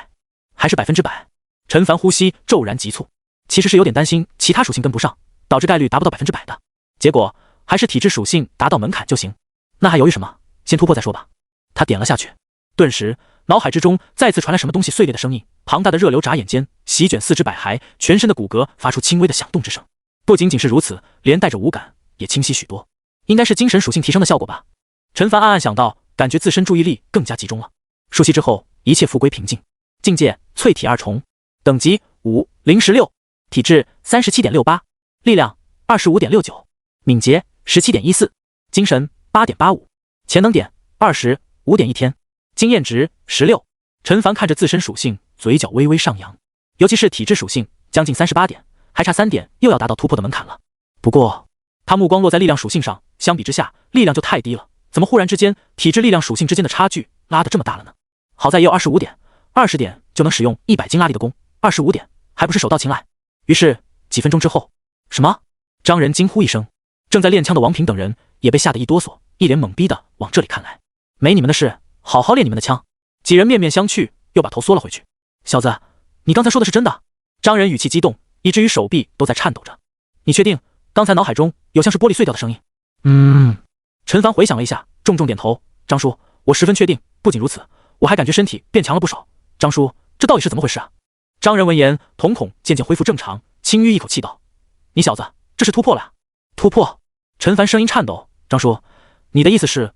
还是100%？陈凡呼吸骤然急促，其实是有点担心其他属性跟不上，导致概率达不到100%的。结果还是体质属性达到门槛就行。那还犹豫什么？先突破再说吧。他点了下去，顿时脑海之中再次传来什么东西碎裂的声音，庞大的热流眨眼间席卷四肢百骸，全身的骨骼发出轻微的响动之声。不仅仅是如此，连带着五感也清晰许多，应该是精神属性提升的效果吧。陈凡暗暗想到，感觉自身注意力更加集中了。数息之后，一切复归平静。境界淬体二重，等级5/016，体质37.68，力量25.69，敏捷17.14，精神8.85，潜能点20，5.1天，经验值16。陈凡看着自身属性，嘴角微微上扬，尤其是体质属性，将近38点，还差3点又要达到突破的门槛了。不过他目光落在力量属性上，相比之下，力量就太低了，怎么忽然之间体质力量属性之间的差距拉得这么大了呢？好在也有25点，20点就能使用100斤拉力的功，25点还不是手到擒来。于是几分钟之后，什么？张仁惊呼一声，正在练枪的王平等人也被吓得一哆嗦，一脸懵逼的往这里看来。没你们的事，好好练你们的枪。几人面面相觑，又把头缩了回去。小子，你刚才说的是真的？张仁语气激动，以至于手臂都在颤抖着。你确定？刚才脑海中有像是玻璃碎掉的声音。陈凡回想了一下，重重点头。张叔，我十分确定。不仅如此，我还感觉身体变强了不少。张叔，这到底是怎么回事啊？张仁闻言，瞳孔渐渐恢复正常，轻吁一口气道：你小子，这是突破了呀！突破？陈凡声音颤抖。张叔，你的意思是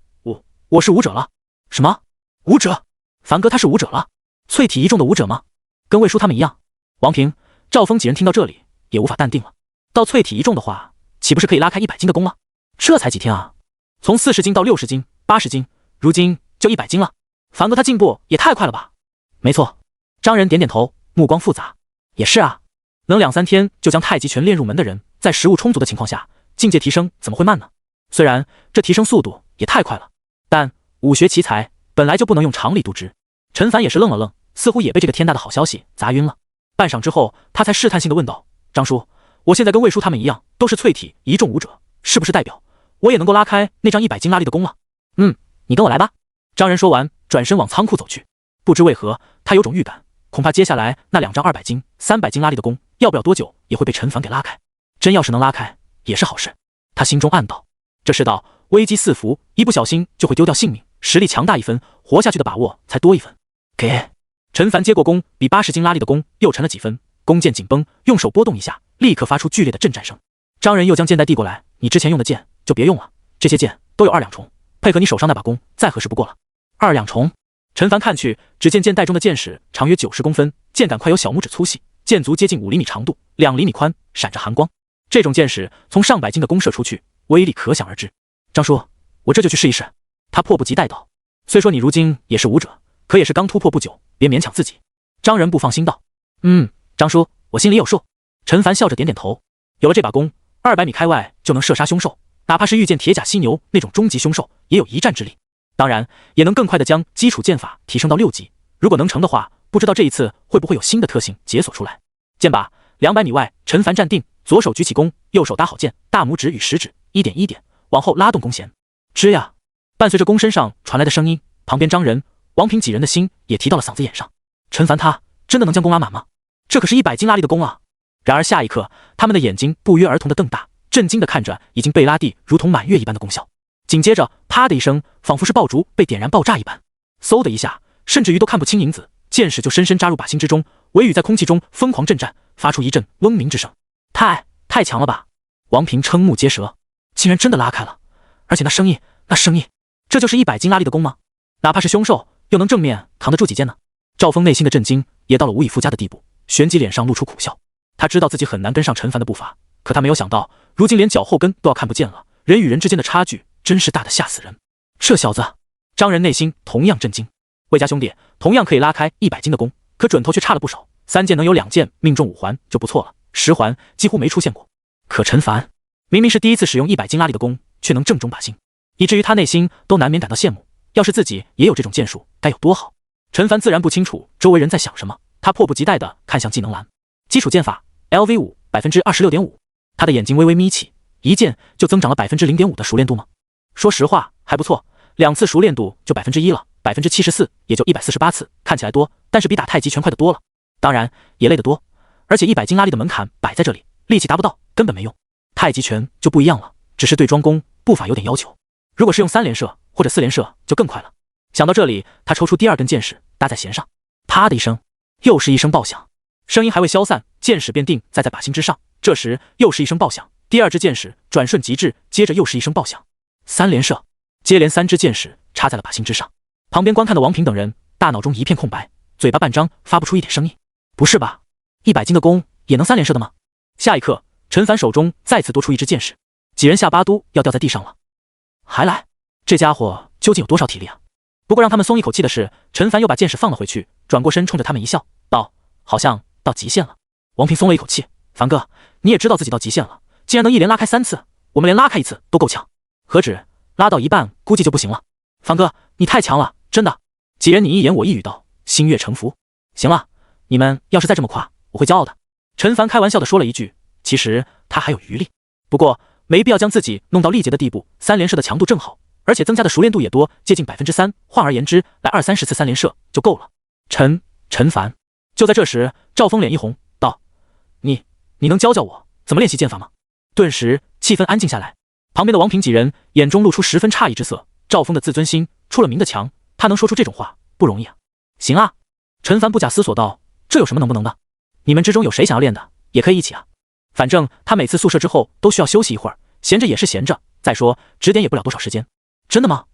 我是武者了？什么？武者？凡哥他是武者了？淬体一重的武者吗？跟魏叔他们一样？王平、赵峰几人听到这里也无法淡定了。到淬体一重的话，岂不是可以拉开100斤的功了？这才几天啊，从40斤到60斤、80斤，如今就100斤了。凡哥他进步也太快了吧？没错。张仁点点头，目光复杂。也是啊，能2-3天就将太极拳练入门的人，在食物充足的情况下，境界提升怎么会慢呢？虽然这提升速度也太快了，但武学奇才本来就不能用常理度之。陈凡也是愣了愣，似乎也被这个天大的好消息砸晕了。半晌之后，他才试探性地问道：“张叔，我现在跟魏叔他们一样，都是淬体一重武者，是不是代表我也能够拉开那张100斤拉力的弓了？”“你跟我来吧。”张仁说完，转身往仓库走去。不知为何，他有种预感，恐怕接下来那2张200斤、300斤拉力的弓，要不了多久也会被陈凡给拉开。真要是能拉开，也是好事。他心中暗道：这世道危机四伏，一不小心就会丢掉性命，实力强大一分，活下去的把握才多一分。给陈凡接过弓，比80斤拉力的弓又沉了几分，弓箭紧绷，用手拨动一下，立刻发出剧烈的震颤声。张仁又将箭袋递过来：“你之前用的箭就别用了，这些箭都有2两重，配合你手上那把弓，再合适不过了。”2两重。陈凡看去，只见箭袋中的箭矢长约90公分，箭杆快有小拇指粗细，箭足接近5厘米长度，2厘米宽，闪着寒光。这种箭矢从上百斤的弓射出去，威力可想而知。张叔，我这就去试一试。他迫不及待道。虽说你如今也是武者，可也是刚突破不久，别勉强自己。张仁不放心道。张叔，我心里有数。陈凡笑着点点头。有了这把弓，200米开外就能射杀凶兽，哪怕是遇见铁甲犀牛那种终极凶兽，也有一战之力。当然，也能更快地将基础剑法提升到6级。如果能成的话，不知道这一次会不会有新的特性解锁出来。箭靶200米外，陈凡站定，左手举起弓，右手搭好箭，大拇指与食指一点一点往后拉动弓弦。吱呀！伴随着弓身上传来的声音，旁边张仁、王平几人的心也提到了嗓子眼上。陈凡他真的能将弓拉满吗？这可是100斤拉力的弓啊！然而下一刻，他们的眼睛不约而同地瞪大，震惊地看着已经被拉地如同满月一般的功效。紧接着，啪的一声，仿佛是爆竹被点燃爆炸一般，嗖的一下，甚至于都看不清影子，箭矢就深深扎入靶心之中，尾羽在空气中疯狂震颤，发出一阵嗡鸣之声。太强了吧！王平瞠目结舌，竟然真的拉开了，而且那声音，这就是100斤拉力的弓吗？哪怕是凶兽，又能正面扛得住几箭呢？赵峰内心的震惊也到了无以复加的地步，旋即脸上露出苦笑。他知道自己很难跟上陈凡的步伐，可他没有想到，如今连脚后跟都要看不见了，人与人之间的差距真是大得吓死人。这小子，张仁内心同样震惊。魏家兄弟同样可以拉开100斤的弓，可准头却差了不少，3箭能有2箭命中5环就不错了，10环几乎没出现过。可陈凡明明是第一次使用100斤拉力的弓，却能正中靶心，以至于他内心都难免感到羡慕。要是自己也有这种箭术，该有多好！陈凡自然不清楚周围人在想什么，他迫不及待地看向技能栏，基础剑法 LV5 26.5%，他的眼睛微微眯起，一箭就增长了 0.5% 的熟练度吗？说实话还不错，2次熟练度就 1% 了，74%也就148次，看起来多，但是比打太极拳快得多了。当然也累得多，而且100斤拉力的门槛摆在这里，力气达不到根本没用。太极拳就不一样了，只是对桩弓步伐有点要求，如果是用3连射或者4连射就更快了。想到这里，他抽出第2根箭矢搭在弦上，啪的一声，又是一声爆响，声音还未消散，箭矢便定在靶心之上。这时又是一声爆响，第2支箭矢转瞬即至，接着又是一声爆响，3连射，接连3支箭矢插在了靶心之上。旁边观看的王平等人大脑中一片空白，嘴巴半张，发不出一点声音。不是吧，100斤的弓也能3连射的吗？下一刻，陈凡手中再次多出一支箭矢，几人下巴都要掉在地上了。还来，这家伙究竟有多少体力啊？不过让他们松一口气的是，陈凡又把箭矢放了回去，转过身冲着他们一笑，道：好像到极限了。王平松了一口气，凡哥，你也知道自己到极限了，既然能一连拉开3次，我们连拉开1次都够呛，何止拉到一半估计就不行了。凡哥，你太强了，真的。几人你一言我一语道，心悦诚服。行了，你们要是再这么夸，我会骄傲的。陈凡开玩笑的说了一句，其实他还有余力，不过没必要将自己弄到力竭的地步，3连射的强度正好，而且增加的熟练度也多，接近 3%， 换而言之，来20-30次3连射就够了。陈凡。就在这时，赵峰脸一红，道：你能教我怎么练习剑法吗？顿时气氛安静下来，旁边的王平几人眼中露出十分诧异之色。赵峰的自尊心出了名的强，他能说出这种话不容易啊。行啊，陈凡不假思索道，这有什么能不能的？你们之中有谁想要练的，也可以一起啊。反正他每次宿舍之后都需要休息一会儿，闲着也是闲着，再说指点也不了多少时间。真的吗？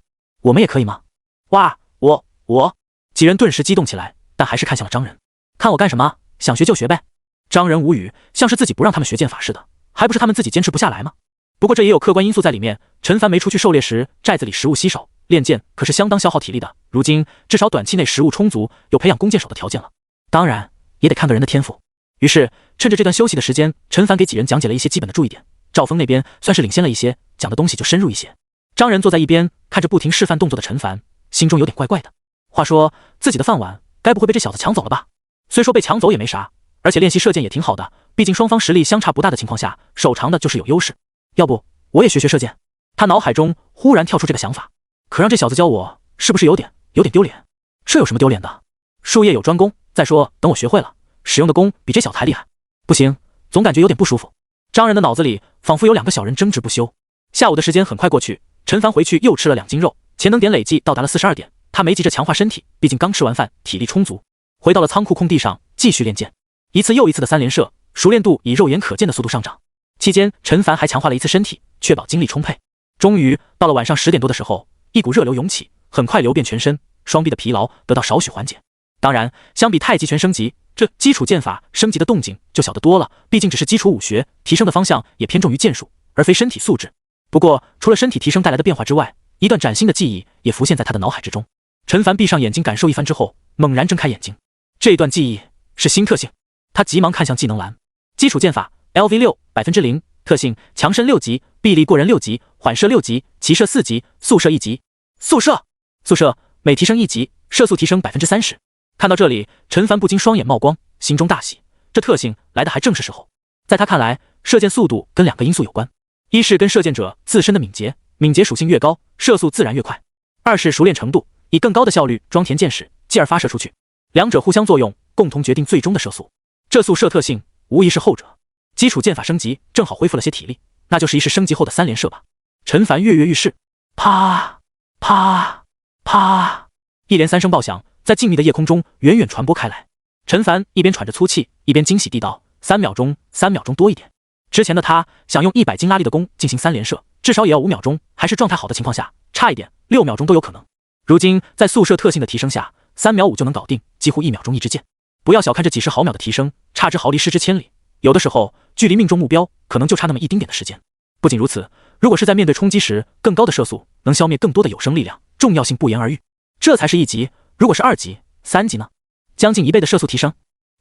我们也可以吗？哇，我几人顿时激动起来，但还是看向了张仁。看我干什么？想学就学呗。张仁无语，像是自己不让他们学剑法似的，还不是他们自己坚持不下来吗？不过这也有客观因素在里面，陈凡没出去狩猎时，寨子里食物稀少，练剑可是相当消耗体力的，如今至少短期内食物充足，有培养弓箭手的条件了。当然也得看个人的天赋。于是趁着这段休息的时间，陈凡给几人讲解了一些基本的注意点。赵峰那边算是领先了一些，讲的东西就深入一些。张仁坐在一边看着不停示范动作的陈凡，心中有点怪怪的。话说自己的饭碗该不会被这小子抢走了吧？虽说被抢走也没啥，而且练习射箭也挺好的，毕竟双方实力相差不大的情况下，手长的就是有优势。要不我也学学射箭？他脑海中忽然跳出这个想法。可让这小子教我，是不是有点丢脸？这有什么丢脸的？术业有专攻，再说等我学会了，使用的功比这小子还厉害。不行，总感觉有点不舒服。张人的脑子里仿佛有两个小人争执不休。下午的时间很快过去，陈凡回去又吃了2斤肉，潜能点累计到达了42点。他没急着强化身体，毕竟刚吃完饭，体力充足。回到了仓库空地上继续练剑，一次又一次的3连射，熟练度以肉眼可见的速度上涨。期间，陈凡还强化了一次身体，确保精力充沛。终于到了晚上10点多的时候，一股热流涌起，很快流遍全身，双臂的疲劳得到少许缓解。当然，相比太极拳升级，这基础剑法升级的动静就小得多了，毕竟只是基础武学，提升的方向也偏重于剑术，而非身体素质。不过，除了身体提升带来的变化之外，一段崭新的记忆也浮现在他的脑海之中。陈凡闭上眼睛感受一番之后，猛然睁开眼睛。这一段记忆是新特性，他急忙看向技能栏。基础剑法 LV6 0%， 特性强身6级，臂力过人6级，缓射6级，齐射4级，速射1级。速射每提升1级，射速提升 30%。看到这里，陈凡不禁双眼冒光，心中大喜，这特性来的还正是时候。在他看来，射箭速度跟2个因素有关，一是跟射箭者自身的敏捷，敏捷属性越高，射速自然越快；二是熟练程度，以更高的效率装填箭矢，继而发射出去。两者互相作用，共同决定最终的射速。这速射特性无疑是后者。基础剑法升级正好恢复了些体力，那就试一试升级后的3连射吧。陈凡跃跃欲试，啪啪啪，一连3声爆响在静谧的夜空中远远传播开来。陈凡一边喘着粗气，一边惊喜地道：3秒钟，3秒钟多一点。之前的他想用100斤拉力的弓进行3连射，至少也要5秒钟，还是状态好的情况下，差一点6秒钟都有可能。如今在速射特性的提升下，3秒5就能搞定，几乎1秒钟一支箭。不要小看这几十毫秒的提升，差之毫厘失之千里，有的时候距离命中目标可能就差那么一丁点的时间。不仅如此，如果是在面对冲击时，更高的射速能消灭更多的有生力量，重要性不言而喻。这才是1级，如果是2级、3级呢？将近1倍的射速提升。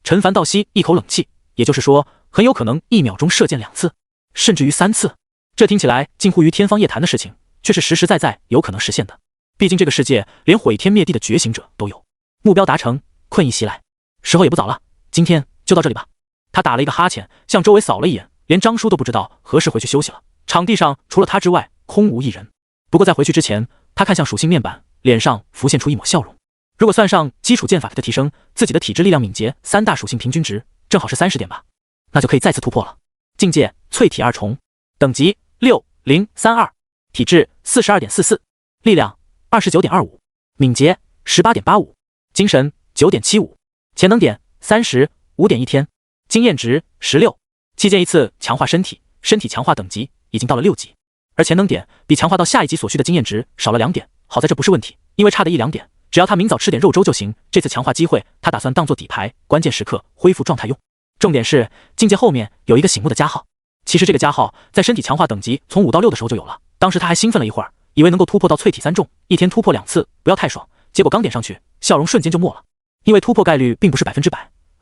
陈凡倒吸一口冷气，也就是说，很有可能1秒钟射箭2次，甚至于3次。这听起来近乎于天方夜谭的事情，却是实实在在有可能实现的。毕竟这个世界连毁天灭地的觉醒者都有。目标达成，困意袭来，时候也不早了，今天就到这里吧。他打了一个哈欠，向周围扫了一眼，连张叔都不知道何时回去休息了。场地上除了他之外，空无一人。不过在回去之前，他看向属性面板，脸上浮现出一抹笑容。如果算上基础剑法的提升，自己的体质、力量、敏捷3大属性平均值正好是30点吧，那就可以再次突破了。境界淬体2重，等级6032，体质42.44，力量29.25，敏捷18.85，精神9.75，潜能点35.1天，经验值16。期间一次强化身体强化等级已经到了6级，而潜能点比强化到下一级所需的经验值少了2点。好在这不是问题，因为差的1-2点，只要他明早吃点肉粥就行。这次强化机会，他打算当做底牌，关键时刻恢复状态用。重点是境界后面有一个醒目的加号。其实这个加号在身体强化等级从5到6的时候就有了，当时他还兴奋了一会儿，以为能够突破到淬体3重，一天突破2次，不要太爽。结果刚点上去，笑容瞬间就没了，因为突破概率并不是100%，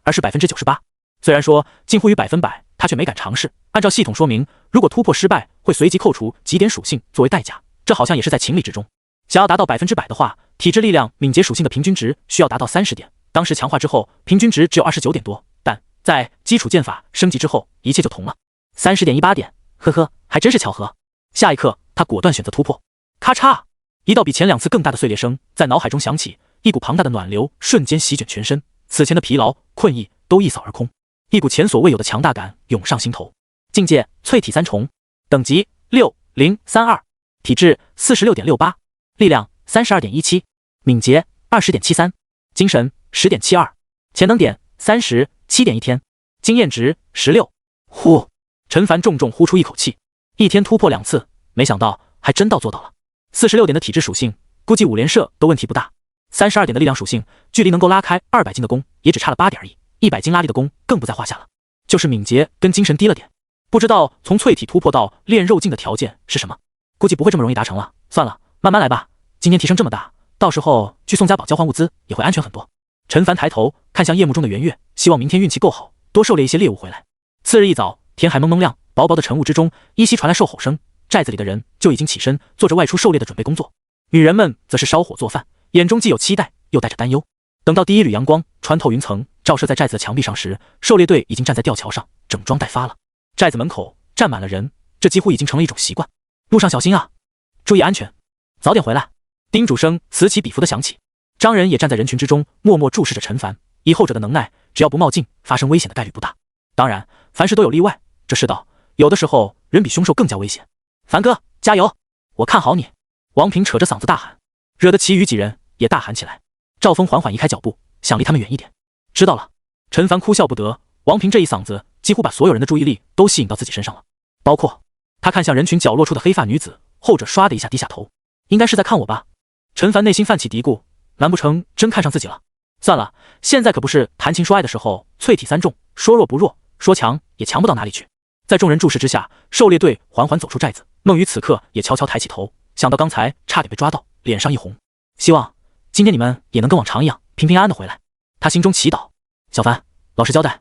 而是98%。虽然说近乎于100%，他却没敢尝试。按照系统说明，如果突破失败，会随即扣除几点属性作为代价，这好像也是在情理之中。想要达到100%的话，体质、力量、敏捷属性的平均值需要达到30点。当时强化之后，平均值只有29点多，但在基础剑法升级之后，一切就同了，30.18点，呵呵，还真是巧合。下一刻，他果断选择突破。咔嚓，一道比前2次更大的碎裂声在脑海中响起，一股庞大的暖流瞬间席卷全身，此前的疲劳、困意都一扫而空，一股前所未有的强大感涌上心头。境界淬体3重，等级6032，体质46.68，力量32.17，敏捷20.73，精神10.72，潜能点37.1天，经验值16。呼，陈凡重重呼出一口气，一天突破2次，没想到还真到做到了。46点的体质属性，估计5连射都问题不大。32点的力量属性，距离能够拉开200斤的弓也只差了8点而已，100斤拉力的弓更不在话下了。就是敏捷跟精神低了点，不知道从淬体突破到练肉劲的条件是什么，估计不会这么容易达成了。算了，慢慢来吧。今天提升这么大，到时候去宋家堡交换物资也会安全很多。陈凡抬头看向夜幕中的圆月，希望明天运气够好，多狩猎一些猎物回来。次日一早，天还蒙蒙亮，薄薄的晨雾之中依稀传来兽吼声，寨子里的人就已经起身做着外出狩猎的准备工作，女人们则是烧火做饭，眼中既有期待又带着担忧。等到第一缕阳光穿透云层，照射在寨子的墙壁上时，狩猎队已经站在吊桥上，整装待发了。寨子门口站满了人，这几乎已经成了一种习惯。路上小心啊，注意安全，早点回来。叮嘱声此起彼伏的响起。张仁也站在人群之中，默默注视着陈凡。以后者的能耐，只要不冒进，发生危险的概率不大。当然，凡事都有例外。这世道，有的时候人比凶兽更加危险。凡哥，加油！我看好你！王平扯着嗓子大喊，惹得其余几人也大喊起来。赵峰缓缓移开脚步，想离他们远一点。知道了。陈凡哭笑不得，王平这一嗓子几乎把所有人的注意力都吸引到自己身上了，包括他看向人群角落处的黑发女子，后者唰的一下低下头，应该是在看我吧。陈凡内心泛起嘀咕，难不成真看上自己了？算了，现在可不是谈情说爱的时候，淬体三重，说弱不弱，说强也强不到哪里去。在众人注视之下，狩猎队缓缓走出寨子，孟雨此刻也悄悄抬起头，想到刚才差点被抓到，脸上一红。希望今天你们也能跟往常一样平平安安的回来，他心中祈祷。小凡，老实交代，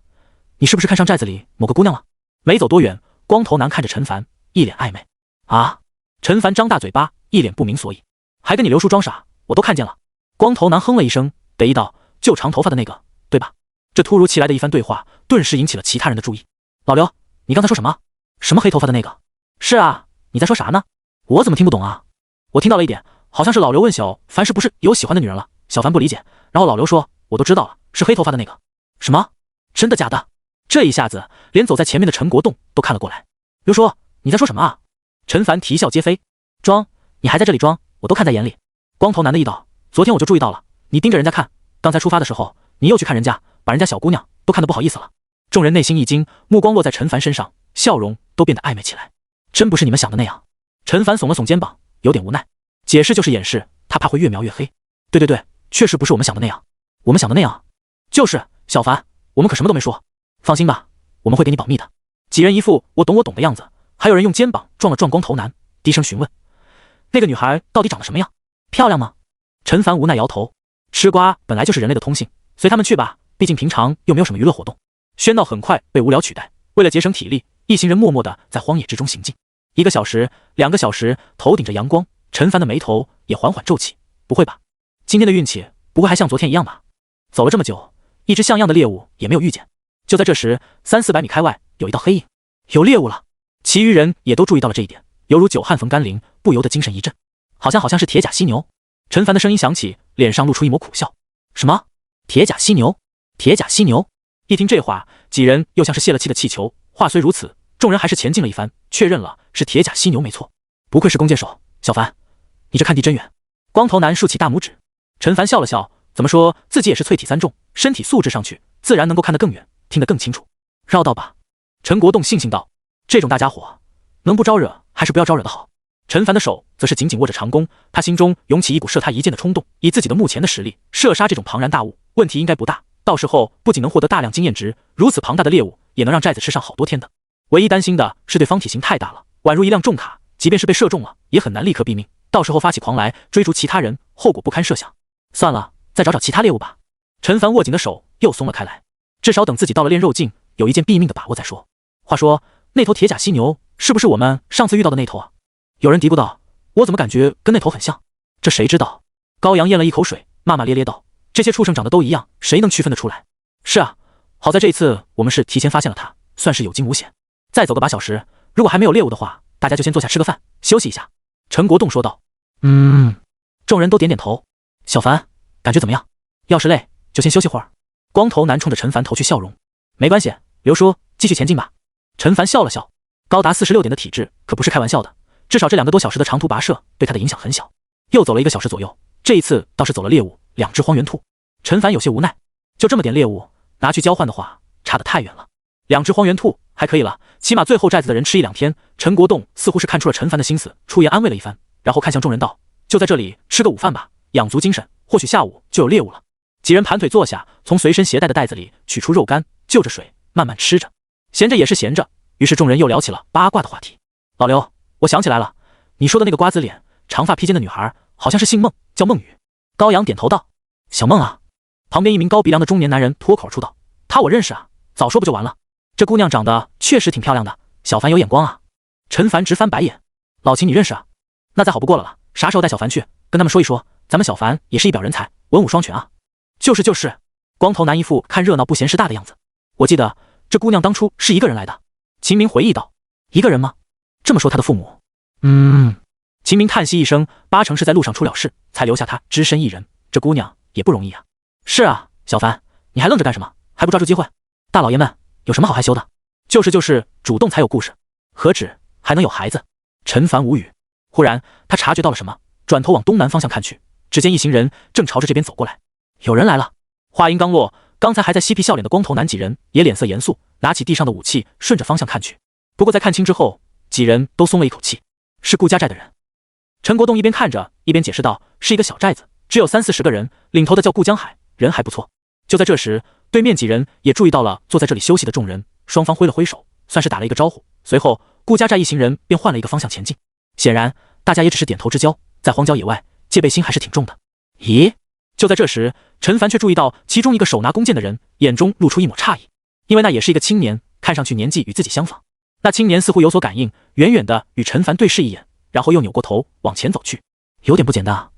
你是不是看上寨子里某个姑娘了？没走多远，光头男看着陈凡，一脸暧昧。啊！陈凡张大嘴巴，一脸不明所以，还跟你刘叔装傻，我都看见了。光头男哼了一声，得意道：就长头发的那个，对吧？这突如其来的一番对话，顿时引起了其他人的注意。老刘，你刚才说什么？什么黑头发的那个？是啊，你在说啥呢？我怎么听不懂啊？我听到了一点，好像是老刘问小凡是不是有喜欢的女人了，小凡不理解，然后老刘说我都知道了，是黑头发的那个。什么？真的假的？这一下子连走在前面的陈国栋都看了过来。刘叔，你在说什么啊？陈凡啼笑皆非。装？你还在这里装？我都看在眼里。光头男的一道，昨天我就注意到了，你盯着人家看，刚才出发的时候你又去看人家，把人家小姑娘都看得不好意思了。众人内心一惊，目光落在陈凡身上，笑容都变得暧昧起来。真不是你们想的那样。陈凡耸了耸肩膀，有点无奈，解释就是掩饰，他怕会越描越黑。对，确实不是我们想的那样。我们想的那样，就是小凡，我们可什么都没说，放心吧，我们会给你保密的。几人一副我懂的样子，还有人用肩膀撞了撞光头男，低声询问：那个女孩到底长得什么样？漂亮吗？陈凡无奈摇头，吃瓜本来就是人类的通性，随他们去吧，毕竟平常又没有什么娱乐活动。喧闹很快被无聊取代，为了节省体力，一行人默默地在荒野之中行进。1个小时、2个小时，头顶着阳光，陈凡的眉头也缓缓皱起。不会吧，今天的运气不会还像昨天一样吧？走了这么久，一只像样的猎物也没有遇见。就在这时，300-400米开外有一道黑影，有猎物了。其余人也都注意到了这一点，犹如久旱逢甘霖，不由得精神一振。好像是铁甲犀牛。陈凡的声音响起，脸上露出一抹苦笑。什么？铁甲犀牛？铁甲犀牛？一听这话，几人又像是泄了气的气球。话虽如此，众人还是前进了一番，确认了是铁甲犀牛没错。不愧是弓箭手，小凡，你这看地真远。光头男竖起大拇指。陈凡笑了笑，怎么说自己也是淬体3重，身体素质上去，自然能够看得更远，听得更清楚。绕道吧。陈国栋悻悻道，这种大家伙能不招惹还是不要招惹的好。陈凡的手则是紧紧握着长弓，他心中涌起一股射他一箭的冲动。以自己的目前的实力，射杀这种庞然大物，问题应该不大。到时候不仅能获得大量经验值，如此庞大的猎物也能让寨子吃上好多天的。唯一担心的是对方体型太大了，宛如一辆重卡，即便是被射中了，也很难立刻毙命。到时候发起狂来追逐其他人，后果不堪设想。算了，再找找其他猎物吧。陈凡握紧的手又松了开来，至少等自己到了炼肉境，有一件毙命的把握再说。话说，那头铁甲犀牛是不是我们上次遇到的那头啊？有人嘀咕道，我怎么感觉跟那头很像？这谁知道？高阳咽了一口水，骂骂咧咧道，这些畜生长得都一样，谁能区分得出来？是啊，好在这一次我们是提前发现了他，算是有惊无险。再走个把小时，如果还没有猎物的话，大家就先坐下吃个饭，休息一下。陈国栋说道。众人都点点头。小凡，感觉怎么样？要是累，就先休息会儿。光头男冲着陈凡投去笑容。没关系，刘叔，继续前进吧。陈凡笑了笑，高达46点的体质可不是开玩笑的，至少这2个多小时的长途跋涉对他的影响很小。又走了1个小时左右，这一次倒是走了猎物，2只荒原兔。陈凡有些无奈，就这么点猎物，拿去交换的话，差得太远了。2只荒原兔还可以了，起码最后寨子的人吃1-2天。陈国栋似乎是看出了陈凡的心思，出言安慰了一番，然后看向众人道，就在这里吃个午饭吧，养足精神，或许下午就有猎物了。几人盘腿坐下，从随身携带的袋子里取出肉干，就着水慢慢吃着。闲着也是闲着，于是众人又聊起了八卦的话题。老刘，我想起来了，你说的那个瓜子脸、长发披肩的女孩，好像是姓孟，叫孟雨。高阳点头道，小孟啊。旁边一名高鼻梁的中年男人脱口而出道，她我认识啊，早说不就完了。这姑娘长得确实挺漂亮的，小凡有眼光啊。陈凡直翻白眼，老秦你认识啊？那再好不过了，啥时候带小凡去跟他们说一说，咱们小凡也是一表人才，文武双全啊。就是，光头男一副看热闹不嫌事大的样子。我记得这姑娘当初是一个人来的。秦明回忆道。一个人吗？这么说他的父母……秦明叹息一声，八成是在路上出了事，才留下他只身一人。这姑娘也不容易啊。是啊，小凡，你还愣着干什么？还不抓住机会？大老爷们有什么好害羞的？就是，主动才有故事，何止还能有孩子？陈凡无语。忽然他察觉到了什么，转头往东南方向看去，只见一行人正朝着这边走过来。有人来了。话音刚落，刚才还在嬉皮笑脸的光头男几人也脸色严肃，拿起地上的武器，顺着方向看去。不过在看清之后，几人都松了一口气，是顾家寨的人。陈国栋一边看着一边解释道，是一个小寨子，只有30-40个人，领头的叫顾江海，人还不错。就在这时，对面几人也注意到了坐在这里休息的众人，双方挥了挥手，算是打了一个招呼。随后顾家寨一行人便换了一个方向前进。显然大家也只是点头之交，在荒郊野外戒备心还是挺重的。咦，就在这时，陈凡却注意到其中一个手拿弓箭的人眼中露出一抹诧异，因为那也是一个青年，看上去年纪与自己相仿。那青年似乎有所感应，远远的与陈凡对视一眼，然后又扭过头往前走去。有点不简单啊，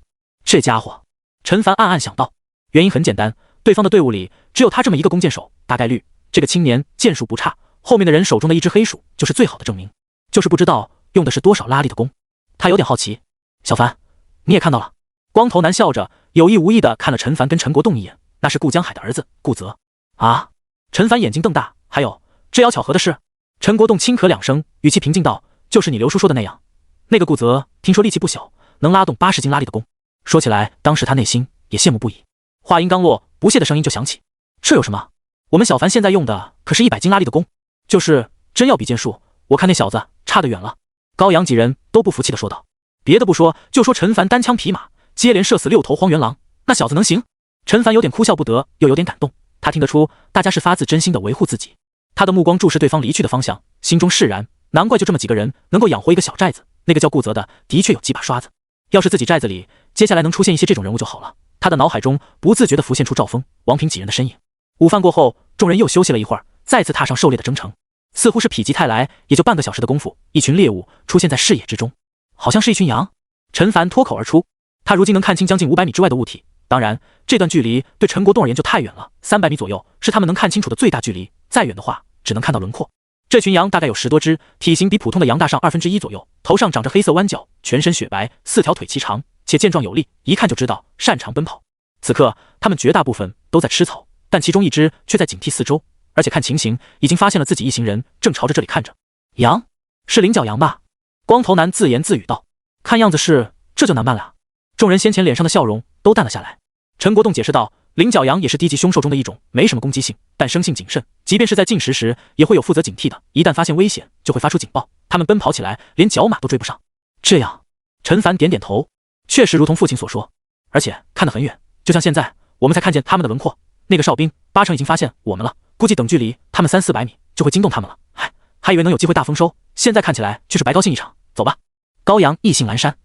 这家伙。陈凡暗暗想到，原因很简单，对方的队伍里只有他这么一个弓箭手，大概率这个青年箭术不差，后面的人手中的一只黑鼠就是最好的证明，就是不知道用的是多少拉力的弓。他有点好奇。小凡，你也看到了？光头男笑着有意无意地看了陈凡跟陈国栋一眼，那是顾江海的儿子顾泽啊。陈凡眼睛瞪大，还有这要巧合的是？陈国栋轻咳2声，语气平静道，就是你刘叔说的那样，那个顾泽听说力气不小，能拉动80斤拉力的弓。说起来当时他内心也羡慕不已。话音刚落，不屑的声音就响起，这有什么？我们小凡现在用的可是100斤拉力的弓，就是真要比剑术，我看那小子差得远了。高阳几人都不服气的说道。别的不说，就说陈凡单枪匹马接连射死6头荒原狼，那小子能行？陈凡有点哭笑不得，又有点感动，他听得出大家是发自真心的维护自己。他的目光注视对方离去的方向，心中释然，难怪就这么几个人能够养活一个小寨子，那个叫顾泽的的确有几把刷子。要是自己寨子里接下来能出现一些这种人物就好了。他的脑海中不自觉地浮现出赵峰、王平几人的身影。午饭过后，众人又休息了一会儿，再次踏上狩猎的征程。似乎是否极泰来，也就半个小时的功夫，一群猎物出现在视野之中，好像是一群羊。陈凡脱口而出，他如今能看清将近500米之外的物体，当然这段距离对陈国栋而言就太远了，300米左右是他们能看清楚的最大距离，再远的话只能看到轮廓。这群羊大概有10多只，体型比普通的羊大上1/2左右，头上长着黑色弯角，全身雪白，4条腿齐长，且健壮有力，一看就知道擅长奔跑。此刻他们绝大部分都在吃草，但其中一只却在警惕四周，而且看情形已经发现了自己一行人正朝着这里看着。羊？是菱角羊吧？光头男自言自语道。看样子是，这就难办了。众人先前脸上的笑容都淡了下来。陈国栋解释道，菱角羊也是低级凶兽中的一种，没什么攻击性，但生性谨慎，即便是在进食时也会有负责警惕的，一旦发现危险就会发出警报，他们奔跑起来连角马都追不上。这样，陈凡点点头，确实如同父亲所说，而且看得很远，就像现在我们才看见他们的轮廓，那个哨兵8成已经发现我们了，估计等距离他们300-400米就会惊动他们了。嗨，还以为能有机会大丰收，现在看起来却是白高兴一场。走吧。高阳意兴阑珊，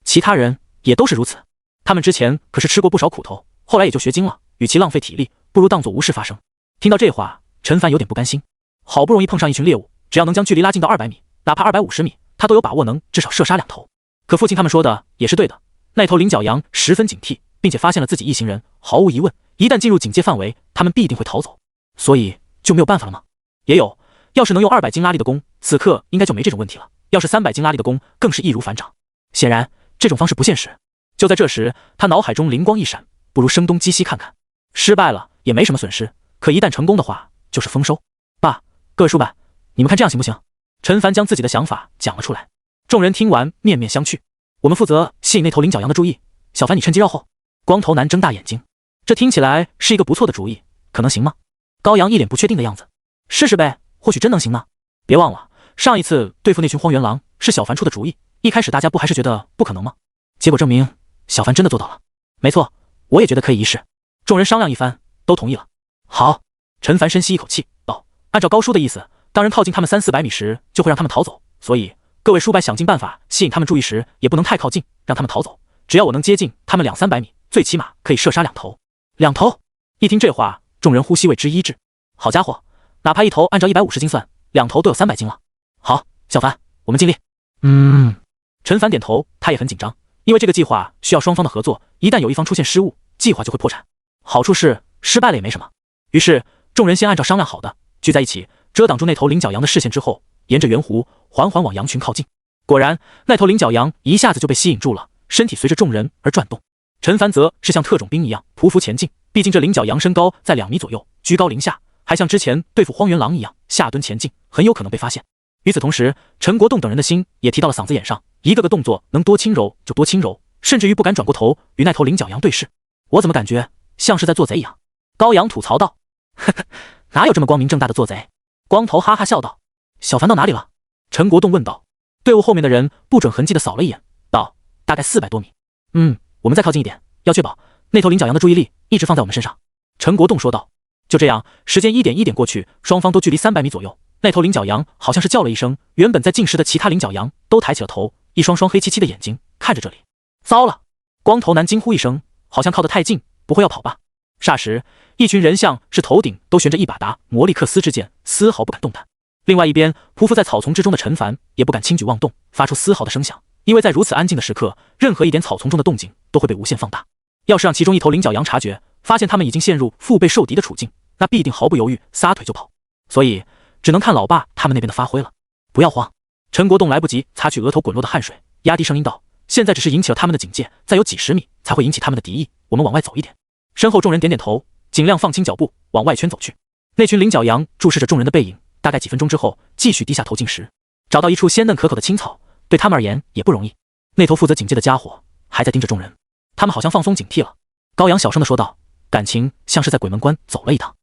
其他人也都是如此。他们之前可是吃过不少苦头，后来也就学精了，与其浪费体力，不如当作无事发生。听到这话，陈凡有点不甘心，好不容易碰上一群猎物，只要能将距离拉近到200米，哪怕250米，他都有把握能至少射杀2头。可父亲他们说的也是对的，那头菱角羊十分警惕，并且发现了自己一行人，毫无疑问，一旦进入警戒范围，他们必定会逃走。所以就没有办法了吗？也有，要是能用200斤拉力的弓，此刻应该就没这种问题了。要是300斤拉力的弓，更是易如反掌。显然，这种方式不现实。就在这时，他脑海中灵光一闪，不如声东击西看看。失败了也没什么损失，可一旦成功的话，就是丰收。爸，各位叔伯，你们看这样行不行？陈凡将自己的想法讲了出来。众人听完面面相觑。我们负责吸引那头菱角羊的注意，小凡你趁机绕后。光头男睁大眼睛，这听起来是一个不错的主意，可能行吗？高阳一脸不确定的样子。试试呗，或许真能行呢。别忘了，上一次对付那群荒原狼是小凡出的主意，一开始大家不还是觉得不可能吗？结果证明小凡真的做到了。没错，我也觉得可以一试。众人商量一番，都同意了。好，陈凡深吸一口气道，按照高叔的意思，当人靠近他们300-400米时就会让他们逃走，所以各位叔伯想尽办法吸引他们注意时，也不能太靠近，让他们逃走。只要我能接近他们200-300米，最起码可以射杀2头。2头？一听这话，众人呼吸为之一滞。好家伙，哪怕一头按照150斤算，2头都有300斤了。好，小凡，我们尽力。陈凡点头，他也很紧张，因为这个计划需要双方的合作，一旦有一方出现失误，计划就会破产。好处是失败了也没什么，于是众人先按照商量好的聚在一起，遮挡住那头领角羊的视线之后，沿着圆弧缓缓往羊群靠近。果然，那头领角羊一下子就被吸引住了，身体随着众人而转动。陈凡则是像特种兵一样匍匐前进，毕竟这领角羊身高在2米左右，居高临下，还像之前对付荒原狼一样下蹲前进，很有可能被发现。与此同时，陈国栋等人的心也提到了嗓子眼上，一个个动作能多轻柔就多轻柔，甚至于不敢转过头与那头领角羊对视。我怎么感觉像是在做贼一样？高阳吐槽道。呵呵，哪有这么光明正大的做贼？光头哈哈笑道。小凡到哪里了？陈国栋问道。队伍后面的人不准痕迹地扫了一眼，道：大概400多米。我们再靠近一点，要确保那头领角羊的注意力一直放在我们身上。陈国栋说道。就这样，时间一点一点过去，双方都距离300米左右。那头领角羊好像是叫了一声，原本在进食的其他领角羊都抬起了头，一双双黑漆漆的眼睛看着这里。糟了！光头男惊呼一声，好像靠得太近，不会要跑吧？霎时，一群人像是头顶都悬着一把达摩利克斯之剑，丝毫不敢动弹。另外一边，匍匐在草丛之中的陈凡也不敢轻举妄动，发出丝毫的声响，因为在如此安静的时刻，任何一点草丛中的动静都会被无限放大。要是让其中一头领角羊察觉，发现他们已经陷入腹背受敌的处境，那必定毫不犹豫撒腿就跑。所以只能看老爸他们那边的发挥了。不要慌！陈国栋来不及擦去额头滚落的汗水，压低声音道：现在只是引起了他们的警戒，再有几十米才会引起他们的敌意，我们往外走一点。身后众人点点头，尽量放轻脚步往外圈走去。那群领角羊注视着众人的背影，大概几分钟之后继续低下头进食。找到一处鲜嫩可口的青草，对他们而言也不容易。那头负责警戒的家伙还在盯着众人，他们好像放松警惕了。高阳小声地说道，感情像是在鬼门关走了一趟。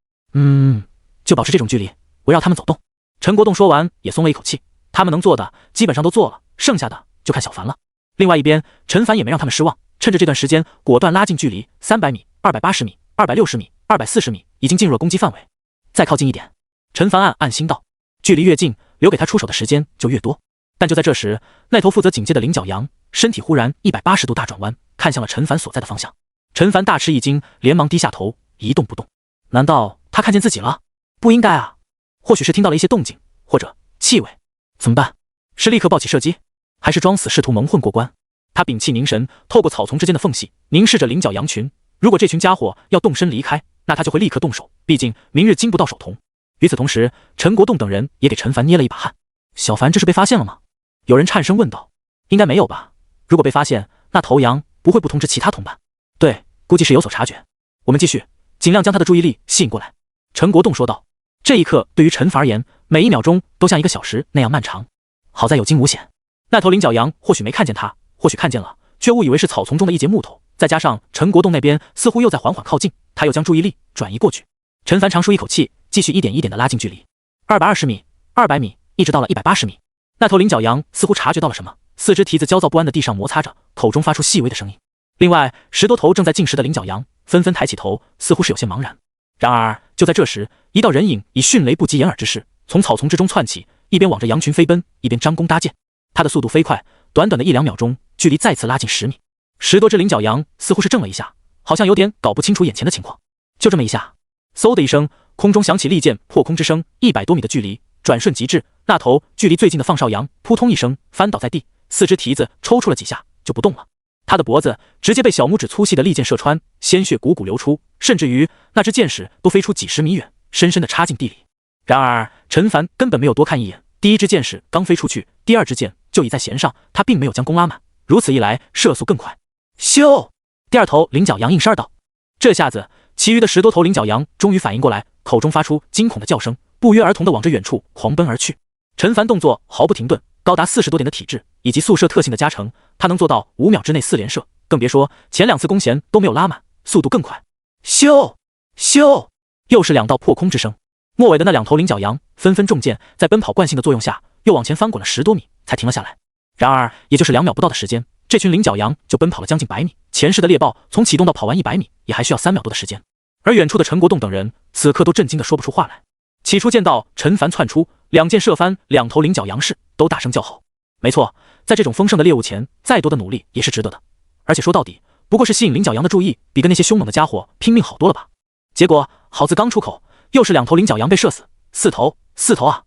就保持这种距离，围绕他们走动。陈国栋说完也松了一口气，他们能做的基本上都做了，剩下的就看小凡了。另外一边，陈凡也没让他们失望，趁着这段时间果断拉近距离，300米、280米、260米、240米，已经进入了攻击范围。再靠近一点，陈凡暗心道，距离越近，留给他出手的时间就越多。但就在这时，那头负责警戒的领角羊身体忽然180度大转弯，看向了陈凡所在的方向。陈凡大吃一惊，连忙低下头，一动不动。难道他看见自己了？不应该啊，或许是听到了一些动静，或者气味。怎么办？是立刻抱起射击，还是装死试图蒙混过关？他屏气凝神，透过草丛之间的缝隙凝视着领角羊群。如果这群家伙要动身离开，那他就会立刻动手，毕竟明日经不到手童。与此同时，陈国栋等人也给陈凡捏了一把汗。小凡这是被发现了吗？有人颤声问道。应该没有吧，如果被发现，那头羊不会不通知其他同伴。对，估计是有所察觉。我们继续，尽量将他的注意力吸引过来。陈国栋说道。这一刻对于陈凡而言，每1秒钟都像1个小时那样漫长。好在有惊无险，那头领角羊或许没看见他，或许看见了，却误以为是草丛中的一截木头。再加上陈国栋那边似乎又在缓缓靠近，他又将注意力转移过去。陈凡长舒一口气，继续一点一点地拉近距离，220米、200米，一直到了180米。那头领角羊似乎察觉到了什么，四只蹄子焦躁不安地地上摩擦着，口中发出细微的声音。另外10多头正在进食的领角羊纷纷抬起头，似乎是有些茫然。然而就在这时，一道人影以迅雷不及掩耳之势从草丛之中窜起，一边往着羊群飞奔，一边张弓搭箭。他的速度飞快，短短的1-2秒钟，距离再次拉近10米。10多只领角羊似乎是怔了一下，好像有点搞不清楚眼前的情况。就这么一下，嗖的一声，空中响起利箭破空之声，100多米的距离转瞬即至。那头距离最近的放哨羊扑通一声翻倒在地，四只蹄子抽搐了几下就不动了。他的脖子直接被小拇指粗细的利箭射穿，鲜血汩汩流出，甚至于那只箭矢都飞出几10米远，深深地插进地里。然而陈凡根本没有多看一眼，第一支箭矢刚飞出去，第二支箭就已在弦上，他并没有将弓拉满，如此一来射速更快。咻！第二头领角羊应声而倒。这下子其余的10多头领角羊终于反应过来，口中发出惊恐的叫声，不约而同地往着远处狂奔而去。陈凡动作毫不停顿，高达40多点的体质以及速射特性的加成，他能做到5秒之内4连射，更别说前2次弓弦都没有拉满，速度更快。咻咻，又是2道破空之声。末尾的那2头领角羊纷纷中箭，在奔跑惯性的作用下，又往前翻滚了10多米才停了下来。然而也就是2秒不到的时间，这群领角羊就奔跑了将近100米。前世的猎豹从启动到跑完100米也还需要3秒多的时间。而远处的陈国栋等人此刻都震惊得说不出话来。起初见到陈凡窜出，2箭射翻2头领角羊时，都大声叫好。没错，在这种丰盛的猎物前，再多的努力也是值得的。而且说到底，不过是吸引领角羊的注意，比跟那些凶猛的家伙拼命好多了吧。结果好字刚出口，又是2头领角羊被射死，4头啊！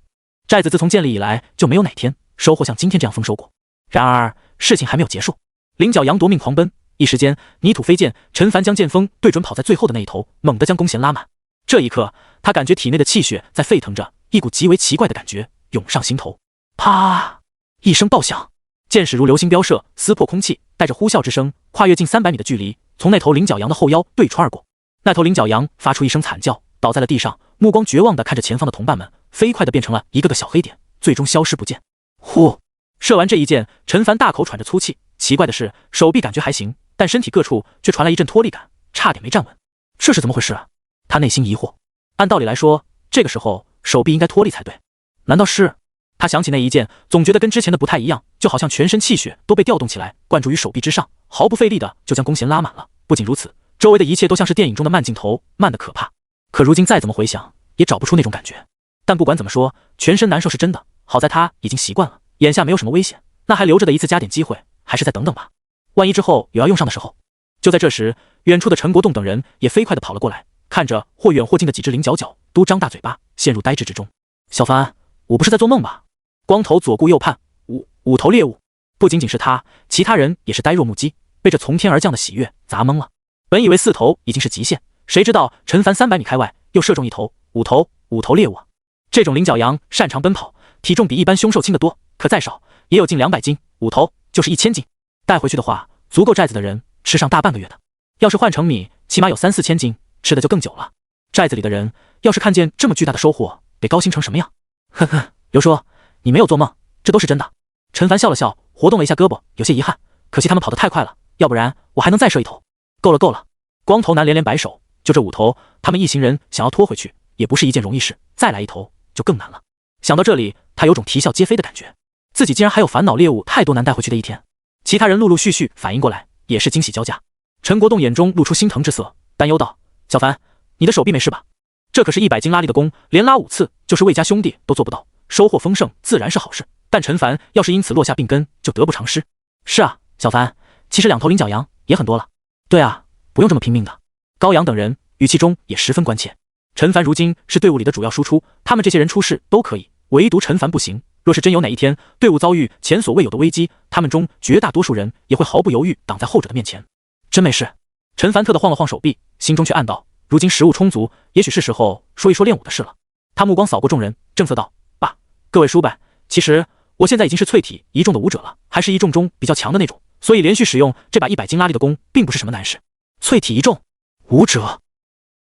寨子自从建立以来，就没有哪天收获像今天这样丰收过。然而事情还没有结束，领角羊夺命狂奔，一时间泥土飞溅，陈凡将剑锋对准跑在最后的那一头，猛地将弓弦拉满。这一刻，他感觉体内的气血在沸腾着，一股极为奇怪的感觉涌上心头。啪！一声爆响，箭矢如流星飙射，撕破空气，带着呼啸之声，跨越近300米的距离，从那头菱角羊的后腰对穿而过。那头菱角羊发出一声惨叫，倒在了地上，目光绝望地看着前方的同伴们，飞快地变成了一个个小黑点，最终消失不见。呼！射完这一箭，陈凡大口喘着粗气。奇怪的是，手臂感觉还行，但身体各处却传来一阵脱力感，差点没站稳。这是怎么回事啊？他内心疑惑。按道理来说，这个时候手臂应该脱力才对，难道是？他想起那一箭，总觉得跟之前的不太一样，就好像全身气血都被调动起来，灌注于手臂之上，毫不费力的就将弓弦拉满了。不仅如此，周围的一切都像是电影中的慢镜头，慢得可怕。可如今再怎么回想，也找不出那种感觉。但不管怎么说，全身难受是真的。好在他已经习惯了，眼下没有什么危险，那还留着的一次加点机会，还是再等等吧。万一之后有要用上的时候。就在这时，远处的陈国栋等人也飞快地跑了过来，看着或远或近的几只菱角角，都张大嘴巴，陷入呆滞之中。小凡，我不是在做梦吧？光头左顾右盼，五头猎物。不仅仅是他，其他人也是呆若木鸡，被这从天而降的喜悦砸懵了。本以为4头已经是极限，谁知道陈凡300米开外又射中1头，五头猎物啊！这种菱角羊擅长奔跑，体重比一般凶兽轻得多，可再少也有近200斤，5头就是1000斤。带回去的话，足够寨子的人吃上大半个月的。要是换成米，起码有3、4千斤，吃的就更久了。寨子里的人要是看见这么巨大的收获，得高兴成什么样？呵呵，刘叔，你没有做梦，这都是真的。陈凡笑了笑，活动了一下胳膊，有些遗憾，可惜他们跑得太快了，要不然我还能再射1头。够了够了！光头男连连摆手，就这5头，他们一行人想要拖回去，也不是一件容易事，再来1头就更难了。想到这里，他有种啼笑皆非的感觉，自己竟然还有烦恼猎物太多难带回去的一天。其他人陆陆续续反应过来，也是惊喜交加。陈国栋眼中露出心疼之色，担忧道：“小凡，你的手臂没事吧？这可是100斤拉力的弓，连拉5次，就是魏家兄弟都做不到。收获丰盛自然是好事，但陈凡要是因此落下病根，就得不偿失。”是啊，小凡，其实2头菱角羊也很多了。对啊，不用这么拼命的。高阳等人语气中也十分关切。陈凡如今是队伍里的主要输出，他们这些人出事都可以，唯独陈凡不行。若是真有哪一天队伍遭遇前所未有的危机，他们中绝大多数人也会毫不犹豫挡在后者的面前。真没事。陈凡特地晃了晃手臂，心中却暗道：如今食物充足，也许是时候说一说练武的事了。他目光扫过众人，正色道：“爸，各位叔伯，其实我现在已经是淬体1重的武者了，还是1重中比较强的那种，所以连续使用这把100斤拉力的弓，并不是什么难事。”淬体1重，武者？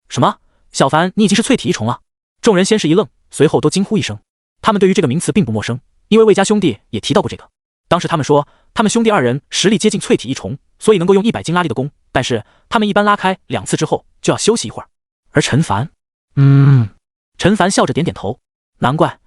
什么？小凡，你已经是淬体1重了？众人先是一愣，随后都惊呼一声。他们对于这个名词并不陌生，因为魏家兄弟也提到过这个。当时他们说，他们兄弟2人实力接近淬体1重，所以能够用100斤拉力的弓，但是他们一般拉开2次之后就要休息一会儿。而陈凡，陈凡笑着点点头，难怪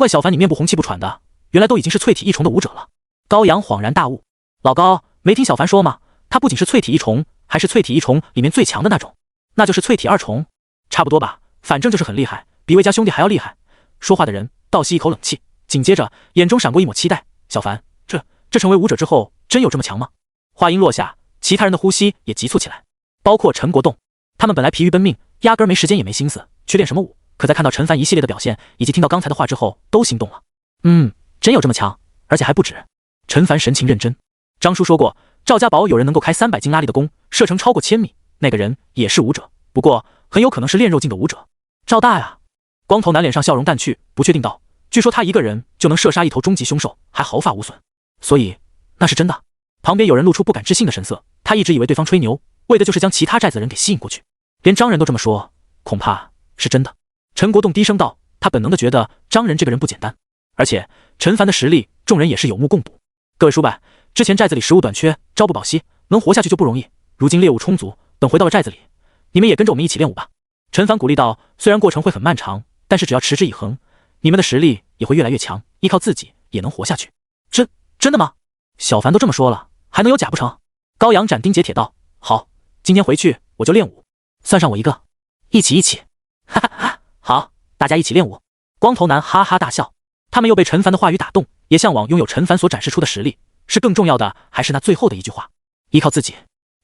小凡你面部红气不喘的，原来都已经是淬体1重的武者了。高阳恍然大悟，老高，没听小凡说吗？他不仅是淬体1重，还是淬体1重里面最强的那种，那就是淬体2重，差不多吧，反正就是很厉害，比魏家兄弟还要厉害。说话的人倒吸一口冷气，紧接着眼中闪过一抹期待。小凡，这成为武者之后，真有这么强吗？话音落下，其他人的呼吸也急促起来，包括陈国栋。他们本来疲于奔命，压根没时间也没心思去练什么武，可在看到陈凡一系列的表现，以及听到刚才的话之后，都心动了。真有这么强，而且还不止。陈凡神情认真。张叔说过，赵家堡有人能够开300斤拉力的弓，射程超过1000米，那个人也是武者，不过很有可能是练肉境的武者。赵大呀！光头男脸上笑容淡去，不确定道：据说他一个人就能射杀1头终极凶兽，还毫发无损，所以那是真的。旁边有人露出不敢置信的神色，他一直以为对方吹牛，为的就是将其他寨子人给吸引过去，连张人都这么说，恐怕是真的。陈国栋低声道，他本能的觉得张人这个人不简单，而且陈凡的实力，众人也是有目共睹。各位叔伯，之前寨子里食物短缺，朝不保夕，能活下去就不容易，如今猎物充足，等回到了寨子里，你们也跟着我们一起练武吧。陈凡鼓励道，虽然过程会很漫长，但是只要持之以恒，你们的实力也会越来越强，依靠自己也能活下去。真的吗？小凡都这么说了，还能有假不成？高阳斩钉截铁道：好，今天回去我就练武，算上我一个。一起，哈哈哈，好，大家一起练武。光头男哈哈大笑，他们又被陈凡的话语打动，也向往拥有陈凡所展示出的实力。是更重要的还是那最后的一句话，依靠自己。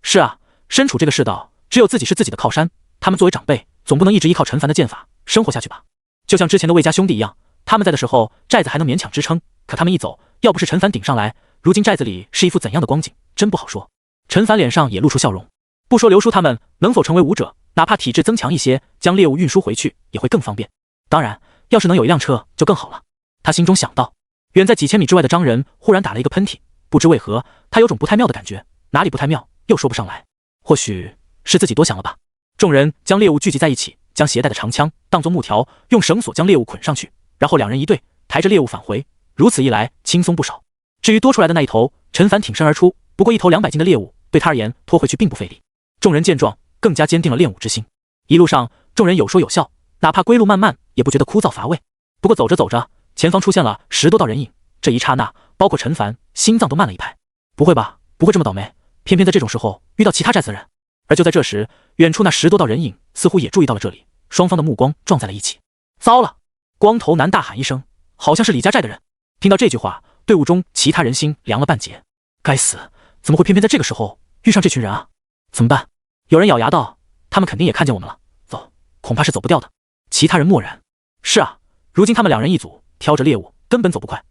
是啊，身处这个世道，只有自己是自己的靠山，他们作为长辈，总不能一直依靠陈凡的剑法生活下去吧。就像之前的魏家兄弟一样，他们在的时候寨子还能勉强支撑，可他们一走，要不是陈凡顶上来，如今寨子里是一副怎样的光景，真不好说。陈凡脸上也露出笑容，不说刘叔他们能否成为武者，哪怕体质增强一些，将猎物运输回去也会更方便。当然，要是能有一辆车就更好了。他心中想到。远在几千米之外的张仁忽然打了一个喷嚏，不知为何，他有种不太妙的感觉，哪里不太妙，又说不上来。或许是自己多想了吧。众人将猎物聚集在一起，将携带的长枪当作木条，用绳索将猎物捆上去，然后两人一队，抬着猎物返回。如此一来，轻松不少。至于多出来的那一头，陈凡挺身而出，不过一头200斤的猎物，对他而言拖回去并不费力。众人见状，更加坚定了练武之心。一路上，众人有说有笑，哪怕归路漫漫，也不觉得枯燥乏味。不过走着走着，前方出现了10多道人影，这一刹那，包括陈凡心脏都慢了一拍。不会吧，不会这么倒霉，偏偏在这种时候遇到其他寨子的人。而就在这时，远处那10多道人影似乎也注意到了这里，双方的目光撞在了一起。糟了！光头男大喊一声，好像是李家寨的人。听到这句话，队伍中其他人心凉了半截。该死，怎么会偏偏在这个时候遇上这群人啊？怎么办？有人咬牙道：他们肯定也看见我们了，走，恐怕是走不掉的。其他人默然。是啊，如今他们2人一组，挑着猎物，根本走不快，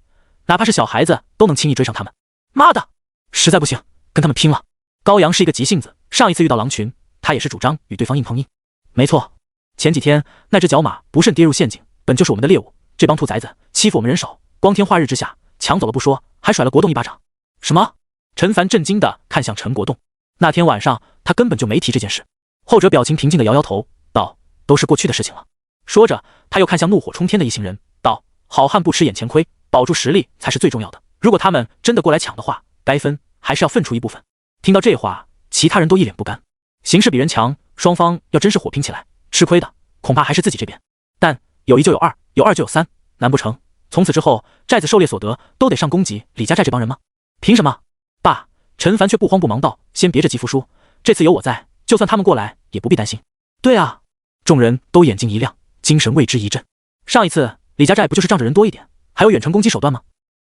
哪怕是小孩子都能轻易追上他们。妈的，实在不行，跟他们拼了！高阳是一个急性子，上一次遇到狼群，他也是主张与对方硬碰硬。没错，前几天那只角马不慎跌入陷阱，本就是我们的猎物，这帮兔崽子欺负我们人少，光天化日之下抢走了不说，还甩了国栋一巴掌。什么？陈凡震惊地看向陈国栋。那天晚上他根本就没提这件事。后者表情平静地摇摇头，道：都是过去的事情了。说着，他又看向怒火冲天的一行人，道：好汉不吃眼前亏，保住实力才是最重要的。如果他们真的过来抢的话，该分还是要分出一部分。听到这话，其他人都一脸不甘。形势比人强，双方要真是火拼起来，吃亏的恐怕还是自己这边。但有一就有二，有二就有三，难不成从此之后寨子狩猎所得都得上攻击李家寨这帮人吗？凭什么？爸，陈凡却不慌不忙道：先别着急服输，这次有我在，就算他们过来也不必担心。对啊，众人都眼睛一亮，精神为之一振。上一次李家寨不就是仗着人多一点，还有远程攻击手段吗？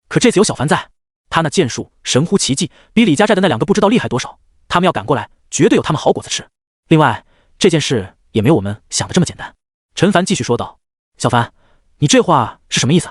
可这次有小凡在，他那剑术神乎其技，比李家寨的那2个不知道厉害多少。他们要赶过来，绝对有他们好果子吃。另外，这件事也没有我们想的这么简单。陈凡继续说道：小凡，你这话是什么意思？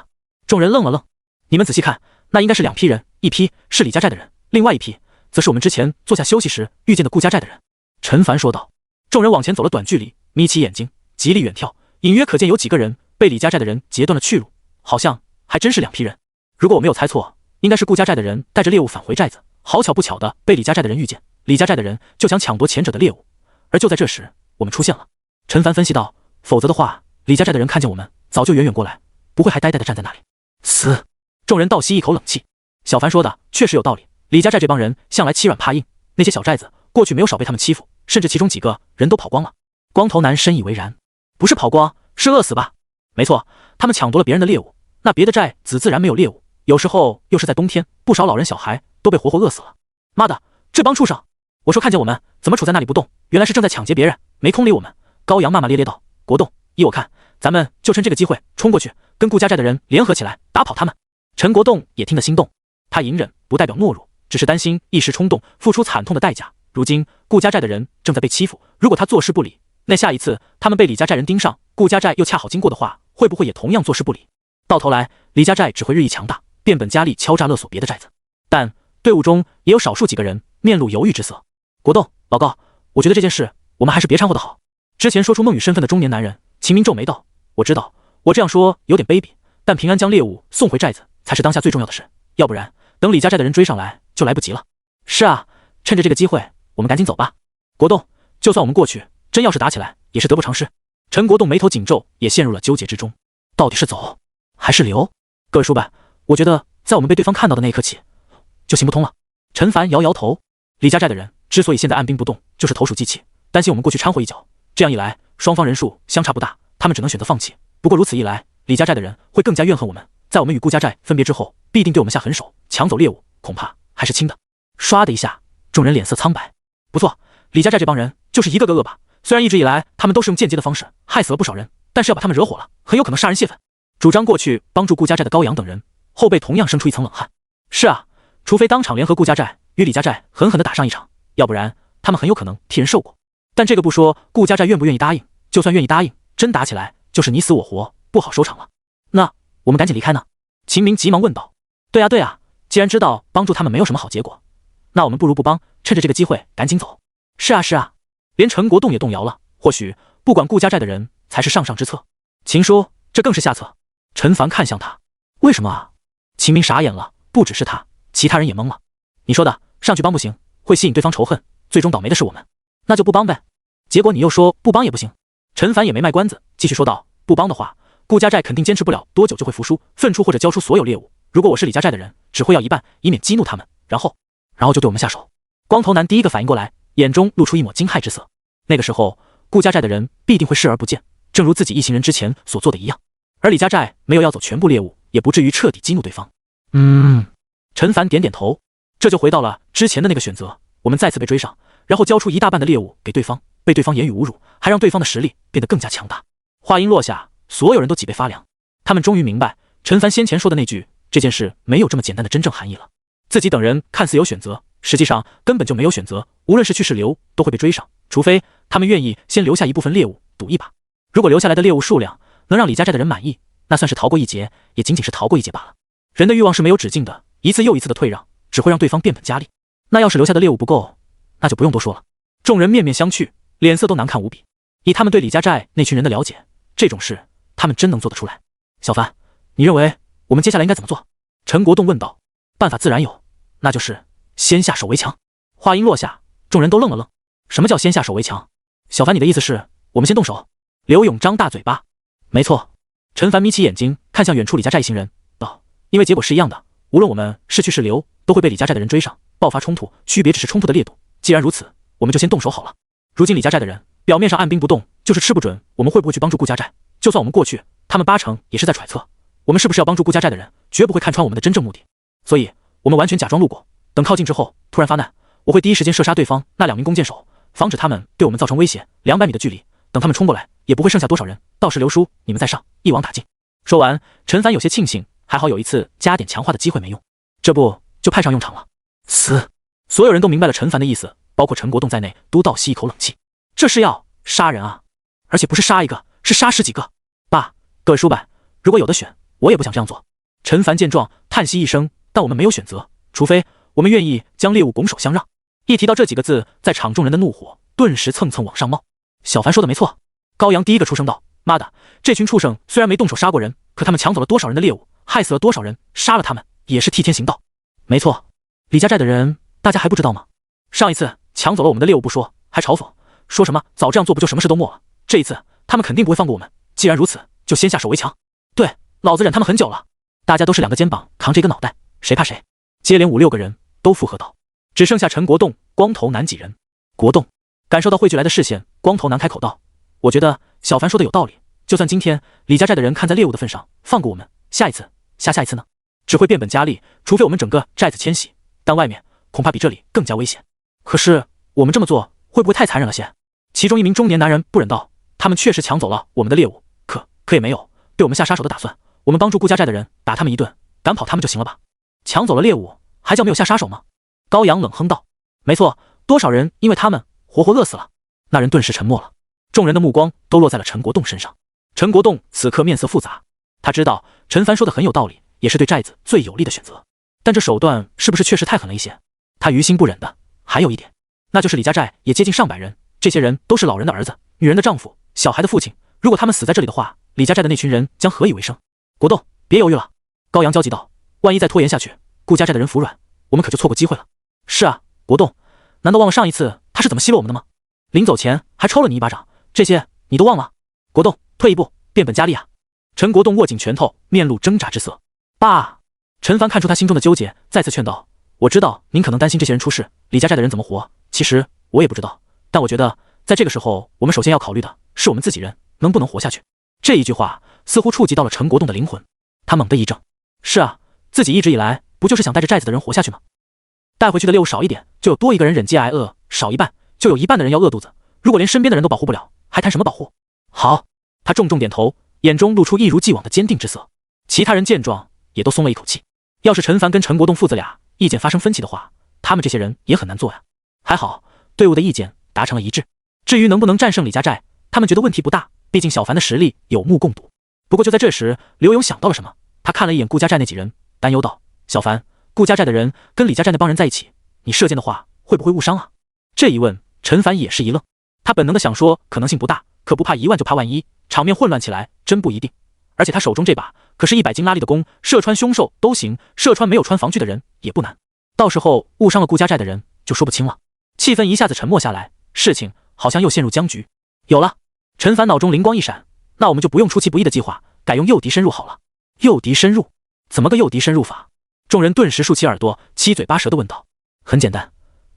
众人愣了愣。你们仔细看，那应该是2批人，一批是李家寨的人，另外一批则是我们之前坐下休息时遇见的顾家寨的人。陈凡说道。众人往前走了短距离，眯起眼睛，极力远眺，隐约可见有几个人被李家寨的人截断了去路，好像还真是2批人。如果我没有猜错，应该是顾家寨的人带着猎物返回寨子，好巧不巧的被李家寨的人遇见，李家寨的人就想抢夺前者的猎物，而就在这时，我们出现了。陈凡分析道：否则的话，李家寨的人看见我们，早就远远过来，不会还呆呆的站在那里。死！众人倒吸一口冷气。小凡说的确实有道理，李家寨这帮人向来欺软怕硬，那些小寨子过去没有少被他们欺负，甚至其中几个人都跑光了。光头男深以为然，不是跑光，是饿死吧？没错，他们抢夺了别人的猎物，那别的寨子自然没有猎物，有时候又是在冬天，不少老人小孩都被活活饿死了。妈的，这帮畜生！我说看见我们怎么杵在那里不动，原来是正在抢劫别人，没空理我们。高阳骂骂咧咧道：国栋，依我看，咱们就趁这个机会冲过去，跟顾家寨的人联合起来，打跑他们。陈国栋也听得心动，他隐忍不代表懦弱，只是担心一时冲动付出惨痛的代价。如今顾家寨的人正在被欺负，如果他坐视不理，那下一次他们被李家寨人盯上，顾家寨又恰好经过的话，会不会也同样坐视不理？到头来李家寨只会日益强大，变本加厉敲诈勒索别的寨子。但队伍中也有少数几个人面露犹豫之色。国栋，老高，我觉得这件事我们还是别掺和的好。之前说出孟雨身份的中年男人秦明皱眉道：我知道我这样说有点卑鄙，但平安将猎物送回寨子才是当下最重要的事，要不然等李家寨的人追上来就来不及了。是啊，趁着这个机会我们赶紧走吧。国栋，就算我们过去真要是打起来也是得不偿失。陈国栋眉头紧皱，也陷入了纠结之中，到底是走还是留？各位叔伯，我觉得在我们被对方看到的那一刻起就行不通了。陈凡摇摇头，李家寨的人之所以现在按兵不动，就是投鼠忌器，担心我们过去掺和一脚，这样一来双方人数相差不大，他们只能选择放弃。不过如此一来，李家寨的人会更加怨恨我们，在我们与顾家寨分别之后，必定对我们下狠手，抢走猎物恐怕还是轻的。唰的一下，众人脸色苍白。不错，李家寨这帮人就是一个个恶霸，虽然一直以来他们都是用间接的方式害死了不少人，但是要把他们惹火了，很有可能杀人泄愤。主张过去帮助顾家寨的高阳等人后背同样生出一层冷汗。是啊，除非当场联合顾家寨与李家寨狠狠地打上一场，要不然他们很有可能替人受过。但这个不说，顾家寨愿不愿意答应？就算愿意答应，真打起来就是你死我活，不好收场了。那我们赶紧离开呢？秦明急忙问道。对啊，既然知道帮助他们没有什么好结果，那我们不如不帮，趁着这个机会赶紧走。是啊是啊，连陈国栋也动摇了。或许不管顾家寨的人才是上上之策。秦叔，这更是下策。陈凡看向他，为什么啊？秦明傻眼了，不只是他，其他人也懵了。你说的上去帮不行，会吸引对方仇恨，最终倒霉的是我们，那就不帮呗。结果你又说不帮也不行。陈凡也没卖关子，继续说道，不帮的话，顾家寨肯定坚持不了多久就会服输，愤出或者交出所有猎物。如果我是李家寨的人，只会要一半，以免激怒他们，然后就对我们下手。光头男第一个反应过来，眼中露出一抹惊骇之色。那个时候，顾家寨的人必定会视而不见，正如自己一行人之前所做的一样。而李家寨没有要走全部猎物，也不至于彻底激怒对方。陈凡点点头，这就回到了之前的那个选择，我们再次被追上，然后交出一大半的猎物给对方，被对方言语侮辱，还让对方的实力变得更加强大。话音落下，所有人都脊背发凉，他们终于明白陈凡先前说的那句这件事没有这么简单的真正含义了。自己等人看似有选择，实际上根本就没有选择，无论是去是留都会被追上，除非他们愿意先留下一部分猎物赌一把。如果留下来的猎物数量能让李家寨的人满意，那算是逃过一劫，也仅仅是逃过一劫罢了。人的欲望是没有止境的，一次又一次的退让只会让对方变本加厉。那要是留下的猎物不够，那就不用多说了。众人面面相觑，脸色都难看无比。以他们对李家寨那群人的了解，这种事他们真能做得出来。小凡，你认为我们接下来应该怎么做？陈国栋问道。办法自然有，那就是先下手为强。话音落下，众人都愣了愣。什么叫先下手为强？小凡，你的意思是我们先动手？刘勇张大嘴巴。没错。陈凡眯起眼睛看向远处李家寨一行人道，因为结果是一样的，无论我们是去是留，都会被李家寨的人追上，爆发冲突，区别只是冲突的烈度。既然如此，我们就先动手好了。如今李家寨的人表面上按兵不动，就是吃不准我们会不会去帮助顾家寨。就算我们过去，他们80%也是在揣测我们是不是要帮助顾家寨的人，绝不会看穿我们的真正目的。所以我们完全假装路过，等靠近之后突然发难，我会第一时间射杀对方那2名弓箭手，防止他们对我们造成威胁。200米的距离，等他们冲过来也不会剩下多少人，到时刘叔你们再上，一网打尽。说完，陈凡有些庆幸，还好有一次加点强化的机会没用，这不就派上用场了。死！所有人都明白了陈凡的意思，包括陈国栋在内都倒吸一口冷气，这是要杀人啊，而且不是杀一个，是杀10几个。爸，各位叔伯，如果有的选，我也不想这样做。陈凡见状叹息一声，但我们没有选择，除非我们愿意将猎物拱手相让。一提到这几个字，在场众人的怒火顿时蹭蹭往上冒。小凡说的没错。高阳第一个出声道，妈的，这群畜生虽然没动手杀过人，可他们抢走了多少人的猎物，害死了多少人，杀了他们也是替天行道。没错，李家寨的人大家还不知道吗？上一次抢走了我们的猎物不说，还嘲讽说什么早这样做不就什么事都没了。这一次他们肯定不会放过我们，既然如此，就先下手为强。对，老子忍他们很久了。大家都是2个肩膀扛着一个脑袋，谁怕谁。接连5、6个人都附和道，只剩下陈国栋、光头男几人。国栋感受到汇聚来的视线，光头男开口道，我觉得小凡说的有道理，就算今天李家寨的人看在猎物的份上放过我们，下一次下一次呢，只会变本加厉，除非我们整个寨子迁徙，但外面恐怕比这里更加危险。可是我们这么做会不会太残忍了些？其中一名中年男人不忍道，他们确实抢走了我们的猎物，可也没有对我们下杀手的打算，我们帮助顾家寨的人打他们一顿，赶跑他们就行了吧？抢走了猎物还叫没有下杀手吗？高阳冷哼道，没错，多少人因为他们活活饿死了。那人顿时沉默了，众人的目光都落在了陈国栋身上。陈国栋此刻面色复杂，他知道陈凡说的很有道理，也是对寨子最有利的选择，但这手段是不是确实太狠了一些？他于心不忍的还有一点，那就是李家寨也接近上百人，这些人都是老人的儿子、女人的丈夫、小孩的父亲，如果他们死在这里的话，李家寨的那群人将何以为生？国栋，别犹豫了。高阳焦急道，万一再拖延下去，顾家寨的人服软，我们可就错过机会了。是啊，国栋，难道忘了上一次他是怎么奚落我们的吗？临走前还抽了你一巴掌，这些你都忘了？国栋，退一步，变本加厉啊！陈国栋握紧拳头，面露挣扎之色。爸，陈凡看出他心中的纠结，再次劝道，我知道您可能担心这些人出事，李家寨的人怎么活，其实我也不知道，但我觉得在这个时候，我们首先要考虑的是我们自己人能不能活下去。这一句话似乎触及到了陈国栋的灵魂，他猛地一怔。是啊，自己一直以来不就是想带着寨子的人活下去吗？带回去的猎物少一点，就有多一个人忍饥挨饿，少一半就有一半的人要饿肚子，如果连身边的人都保护不了，还谈什么保护？好，他重重点头，眼中露出一如既往的坚定之色。其他人见状也都松了一口气，要是陈凡跟陈国栋父子俩意见发生分歧的话，他们这些人也很难做呀。还好队伍的意见达成了一致，至于能不能战胜李家寨，他们觉得问题不大，毕竟小凡的实力有目共睹。不过就在这时，刘勇想到了什么，他看了一眼顾家寨那几人，担忧道，小凡，顾家寨的人跟李家寨那帮人在一起，你射箭的话会不会误伤啊？这一问陈凡也是一愣，他本能的想说可能性不大，可不怕1万就怕万一，场面混乱起来真不一定。而且他手中这把可是100斤拉力的弓，射穿凶兽都行，射穿没有穿防具的人也不难。到时候误伤了顾家寨的人就说不清了。气氛一下子沉默下来，事情好像又陷入僵局。有了，陈凡脑中灵光一闪，那我们就不用出其不意的计划，改用诱敌深入好了。诱敌深入？怎么个诱敌深入法？众人顿时竖起耳朵，七嘴八舌地问道。很简单，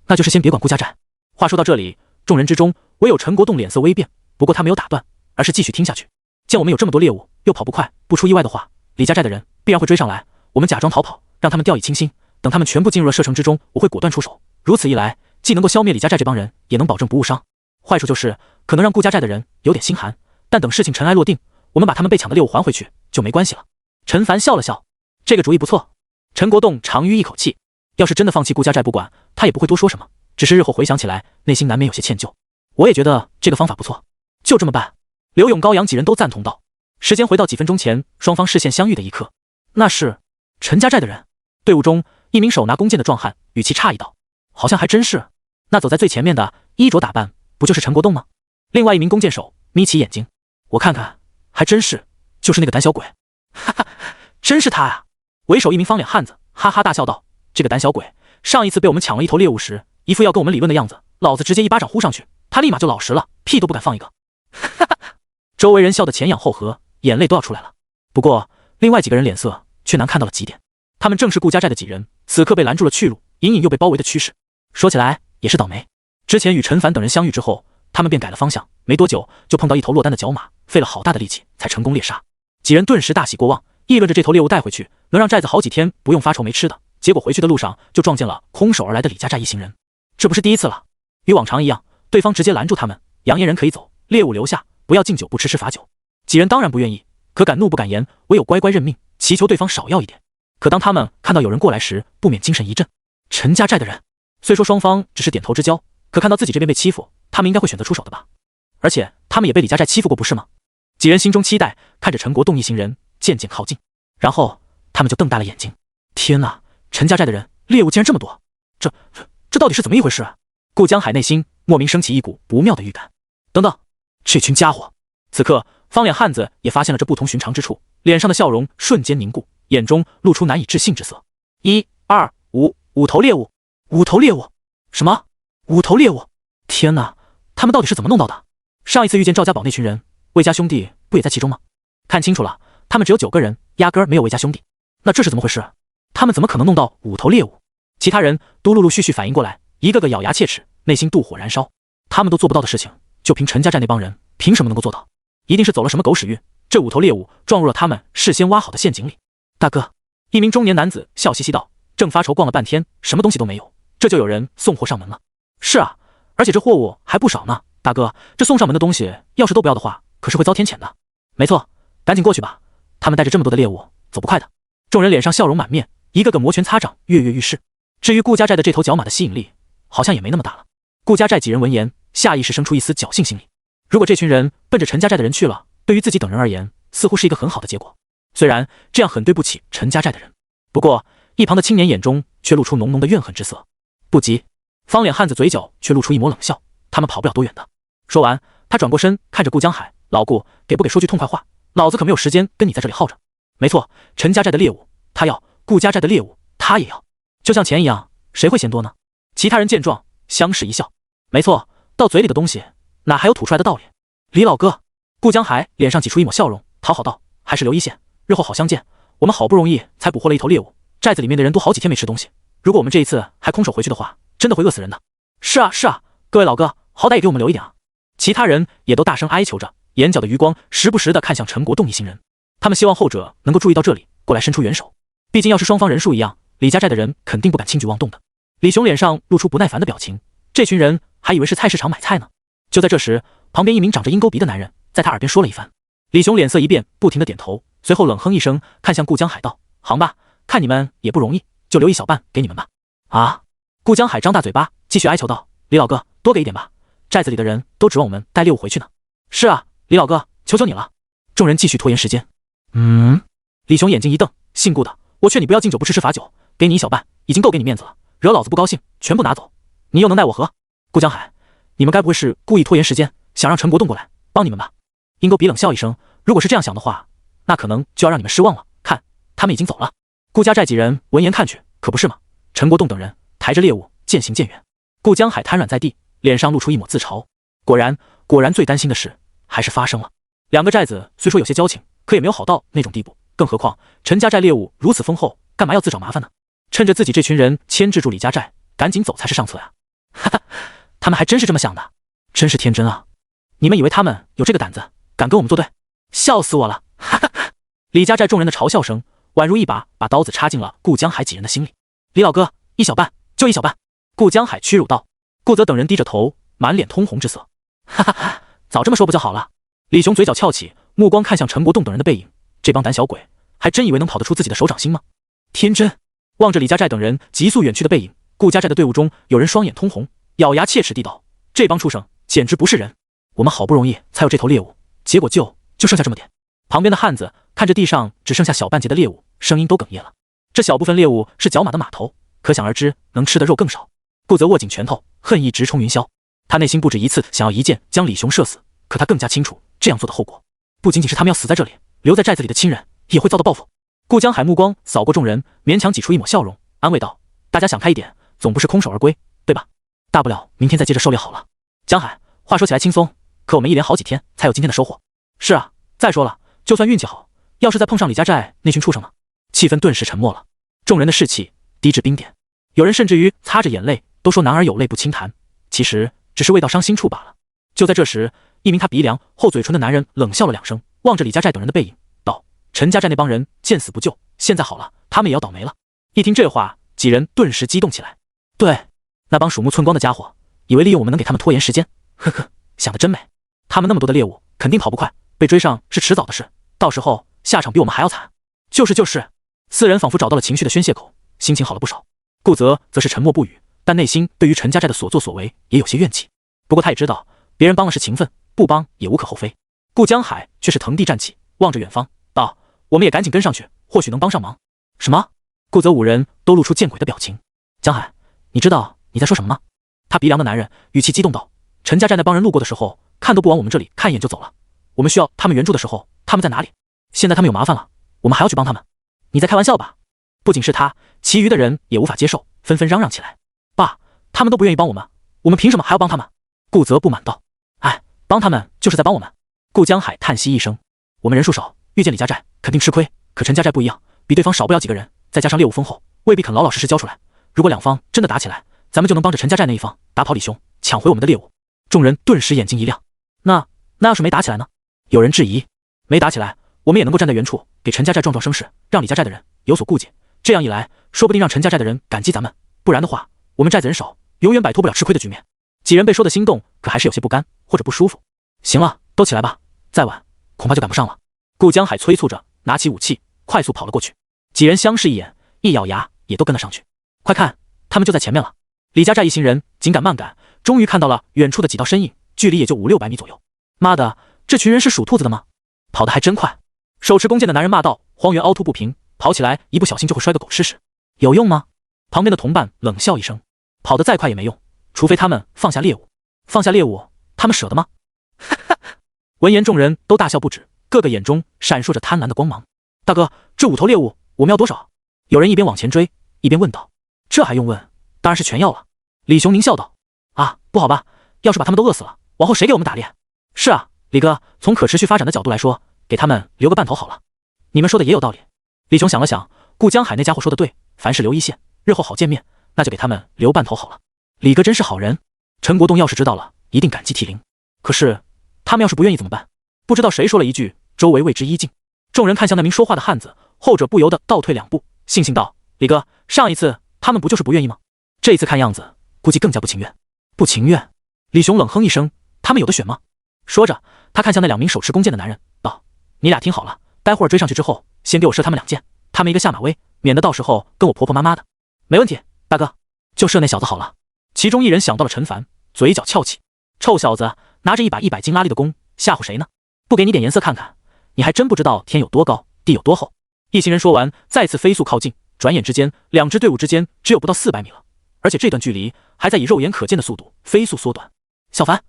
那就是先别管顾家寨。话说到这里，众人之中唯有陈国栋脸色微变，不过他没有打断，而是继续听下去。见我们有这么多猎物，又跑不快，不出意外的话，李家寨的人必然会追上来，我们假装逃跑，让他们掉以轻心，等他们全部进入了射程之中，我会果断出手。如此一来，既能够消灭李家寨这帮人，也能保证不误伤。坏处就是可能让顾家寨的人有点心寒，但等事情尘埃落定，我们把他们被抢的猎物还回去就没关系了。陈凡笑了笑，这个主意不错。陈国栋长吁一口气，要是真的放弃顾家寨不管，他也不会多说什么，只是日后回想起来，内心难免有些歉疚。我也觉得这个方法不错，就这么办。刘勇、高阳几人都赞同道。时间回到几分钟前，双方视线相遇的一刻，那是陈家寨的人。队伍中一名手拿弓箭的壮汉语气诧异道：好像还真是。那走在最前面的衣着打扮不就是陈国栋吗？另外一名弓箭手眯起眼睛，我看看，还真是，就是那个胆小鬼。哈哈，真是他呀！为首一名方脸汉子哈哈大笑道：这个胆小鬼，上一次被我们抢了一头猎物时，一副要跟我们理论的样子，老子直接一巴掌呼上去，他立马就老实了，屁都不敢放一个。哈哈，周围人笑得前仰后合，眼泪都要出来了。不过另外几个人脸色却难看到了极点，他们正是顾家寨的几人，此刻被拦住了去路，隐隐又被包围的趋势。说起来也是倒霉，之前与陈凡等人相遇之后，他们便改了方向，没多久就碰到一头落单的角马，费了好大的力气才成功猎杀。几人顿时大喜过望，议论着这头猎物带回去能让寨子好几天不用发愁没吃的。结果回去的路上就撞见了空手而来的李家寨一行人，这不是第一次了。与往常一样，对方直接拦住他们，扬言人可以走，猎物留下，不要敬酒不吃吃罚酒。几人当然不愿意，可敢怒不敢言，唯有乖乖认命，祈求对方少要一点。可当他们看到有人过来时，不免精神一振。陈家寨的人，虽说双方只是点头之交，可看到自己这边被欺负，他们应该会选择出手的吧？而且他们也被李家寨欺负过，不是吗？几人心中期待，看着陈国栋一行人渐渐靠近，然后他们就瞪大了眼睛。天哪，陈家寨的人猎物竟然这么多，这到底是怎么一回事？顾江海内心莫名升起一股不妙的预感。等等，这群家伙！此刻方脸汉子也发现了这不同寻常之处，脸上的笑容瞬间凝固，眼中露出难以置信之色。1、2、5，五头猎物！5头猎物！什么？5头猎物！天哪，他们到底是怎么弄到的？上一次遇见赵家堡那群人，魏家兄弟不也在其中吗？看清楚了，他们只有9个人，压根儿没有魏家兄弟。那这是怎么回事？他们怎么可能弄到5头猎物？其他人都陆陆续续反应过来，一个个咬牙切齿，内心妒火燃烧。他们都做不到的事情，就凭陈家寨那帮人，凭什么能够做到？一定是走了什么狗屎运，这5头猎物撞入了他们事先挖好的陷阱里。大哥，一名中年男子笑嘻嘻道，正发愁逛了半天，什么东西都没有，这就有人送货上门了。是啊，而且这货物还不少呢。大哥，这送上门的东西，要是都不要的话，可是会遭天谴的。没错，赶紧过去吧，他们带着这么多的猎物，走不快的。众人脸上笑容满面，一个个摩拳擦掌，跃跃欲试。至于顾家寨的这头角马的吸引力，好像也没那么大了。顾家寨几人闻言，下意识生出一丝侥幸心理。如果这群人奔着陈家寨的人去了，对于自己等人而言，似乎是一个很好的结果。虽然这样很对不起陈家寨的人，不过一旁的青年眼中却露出浓浓的怨恨之色。不急，方脸汉子嘴角却露出一抹冷笑，他们跑不了多远的。说完，他转过身看着顾江海，老顾，给不给说句痛快话？老子可没有时间跟你在这里耗着。没错，陈家寨的猎物他要，顾家寨的猎物他也要，就像钱一样，谁会嫌多呢？其他人见状相视一笑。没错，到嘴里的东西哪还有吐出来的道理？李老哥，顾江海脸上挤出一抹笑容，讨好道，还是留一线，日后好相见。我们好不容易才捕获了一头猎物，寨子里面的人都好几天没吃东西，如果我们这一次还空手回去的话，真的会饿死人的。是啊是啊，各位老哥，好歹也给我们留一点啊。其他人也都大声哀求着，眼角的余光时不时地看向陈国栋一行人，他们希望后者能够注意到这里，过来伸出援手。毕竟要是双方人数一样，李家寨的人肯定不敢轻举妄动的。李雄脸上露出不耐烦的表情，这群人还以为是菜市场买菜呢。就在这时，旁边一名长着鹰钩鼻的男人在他耳边说了一番。李雄脸色一变，不停地点头，随后冷哼一声，看向顾江海道：行吧，看你们也不容易，就留一小半给你们吧。啊！顾江海张大嘴巴，继续哀求道：李老哥，多给一点吧，寨子里的人都指望我们带猎物回去呢。是啊，李老哥，求求你了。众人继续拖延时间。李雄眼睛一瞪，姓顾的，我劝你不要敬酒不吃吃罚酒，给你一小半，已经够给你面子了，惹老子不高兴，全部拿走，你又能奈我何？顾江海，你们该不会是故意拖延时间，想让陈国栋过来帮你们吧？鹰钩鼻冷笑一声，如果是这样想的话，那可能就要让你们失望了。看，他们已经走了。顾家寨几人闻言看去，可不是嘛？陈国栋等人抬着猎物渐行渐远。顾江海瘫软在地，脸上露出一抹自嘲。果然，最担心的事还是发生了。两个寨子虽说有些交情，可也没有好到那种地步。更何况陈家寨猎物如此丰厚，干嘛要自找麻烦呢？趁着自己这群人牵制住李家寨，赶紧走才是上策呀！哈哈，他们还真是这么想的，真是天真啊！你们以为他们有这个胆子，敢跟我们作对？笑死我了！哈哈哈！李家寨众人的嘲笑声，宛如一把刀子插进了顾江海几人的心里。李老哥，一小半，就一小半。顾江海屈辱道。顾泽等人低着头，满脸通红之色。哈哈哈，早这么说不就好了？李雄嘴角翘起，目光看向陈国栋等人的背影。这帮胆小鬼，还真以为能跑得出自己的手掌心吗？天真！望着李家寨等人急速远去的背影，顾家寨的队伍中有人双眼通红，咬牙切齿地道：“这帮畜生简直不是人！我们好不容易才有这头猎物，结果就剩下这么点。”旁边的汉子看着地上只剩下小半截的猎物，声音都哽咽了。这小部分猎物是角马的马头，可想而知，能吃的肉更少。顾泽握紧拳头，恨意直冲云霄。他内心不止一次想要一箭将李雄射死，可他更加清楚这样做的后果，不仅仅是他们要死在这里，留在寨子里的亲人也会遭到报复。顾江海目光扫过众人，勉强挤出一抹笑容，安慰道：“大家想开一点，总不是空手而归，对吧？大不了明天再接着狩猎好了。”江海，话说起来轻松，可我们一连好几天才有今天的收获。是啊，再说了，就算运气好，要是再碰上李家寨那群畜生呢？气氛顿时沉默了，众人的士气低至冰点，有人甚至于擦着眼泪，都说男儿有泪不轻弹，其实只是未到伤心处罢了。就在这时，一名他鼻梁厚嘴唇的男人冷笑了两声，望着李家寨等人的背影道：“陈家寨那帮人见死不救，现在好了，他们也要倒霉了。”一听这话，几人顿时激动起来。对，那帮鼠目寸光的家伙，以为利用我们能给他们拖延时间，呵呵，想得真美。他们那么多的猎物，肯定跑不快，被追上是迟早的事，到时候下场比我们还要惨。就是，四人仿佛找到了情绪的宣泄口，心情好了不少。顾泽则是沉默不语，但内心对于陈家寨的所作所为也有些怨气。不过他也知道，别人帮了是情分，不帮也无可厚非。顾江海却是腾地站起，望着远方道：“我们也赶紧跟上去，或许能帮上忙。”什么？顾泽五人都露出见鬼的表情。江海，你知道你在说什么吗？他鼻梁的男人语气激动道：“陈家寨那帮人路过的时候，看都不往我们这里看一眼就走了。我们需要他们援助的时候，他们在哪里？现在他们有麻烦了，我们还要去帮他们？你在开玩笑吧？”不仅是他，其余的人也无法接受，纷纷嚷嚷起来：“爸，他们都不愿意帮我们，我们凭什么还要帮他们？”顾泽不满道：“哎，帮他们就是在帮我们。”顾江海叹息一声：“我们人数少，遇见李家寨肯定吃亏，可陈家寨不一样，比对方少不了几个人，再加上猎物丰厚，未必肯老老实实交出来。如果两方真的打起来，咱们就能帮着陈家寨那一方打跑李雄，抢回我们的猎物。”众人顿时眼睛一亮。那要是没打起来呢？有人质疑。没打起来，我们也能够站在原处，给陈家寨壮壮声势，让李家寨的人有所顾忌。这样一来，说不定让陈家寨的人感激咱们。不然的话，我们寨子人少，永远摆脱不了吃亏的局面。几人被说的心动，可还是有些不甘或者不舒服。行了，都起来吧，再晚恐怕就赶不上了。顾江海催促着，拿起武器，快速跑了过去。几人相视一眼，一咬牙，也都跟了上去。快看，他们就在前面了！李家寨一行人紧赶慢赶，终于看到了远处的几道身影，距离也就500-600米左右。妈的，这群人是属兔子的吗？跑得还真快！手持弓箭的男人骂道。荒原凹凸不平，跑起来一不小心就会摔个狗吃屎。有用吗？旁边的同伴冷笑一声，跑得再快也没用，除非他们放下猎物。放下猎物，他们舍得吗？哈哈！闻言，众人都大笑不止，个个眼中闪烁着贪婪的光芒。大哥，这5头猎物我们要多少？有人一边往前追，一边问道。这还用问？当然是全要了。李雄狞笑道。啊，不好吧？要是把他们都饿死了，往后谁给我们打猎？是啊，李哥，从可持续发展的角度来说，给他们留个半头好了。你们说的也有道理。李雄想了想，顾江海那家伙说的对，凡事留一线，日后好见面，那就给他们留半头好了。李哥真是好人。陈国栋要是知道了，一定感激涕零。可是他们要是不愿意怎么办？不知道谁说了一句，周围为之一静。众人看向那名说话的汉子，后者不由得倒退2步，悻悻道：“李哥，上一次他们不就是不愿意吗？这一次看样子，估计更加不情愿。”不情愿？李雄冷哼一声：“他们有的选吗？”说着，他看向那2名手持弓箭的男人，道：“你俩听好了，待会儿追上去之后，先给我射他们2箭，他们一个下马威，免得到时候跟我婆婆妈妈的。”没问题，大哥，就射那小子好了。其中一人想到了陈凡，嘴角翘起：“臭小子，拿着一把100斤拉力的弓，吓唬谁呢？不给你点颜色看看，你还真不知道天有多高，地有多厚。”一行人说完，再次飞速靠近，转眼之间，2支队伍之间只有不到400米了，而且这段距离还在以肉眼可见的速度飞速缩短。小凡，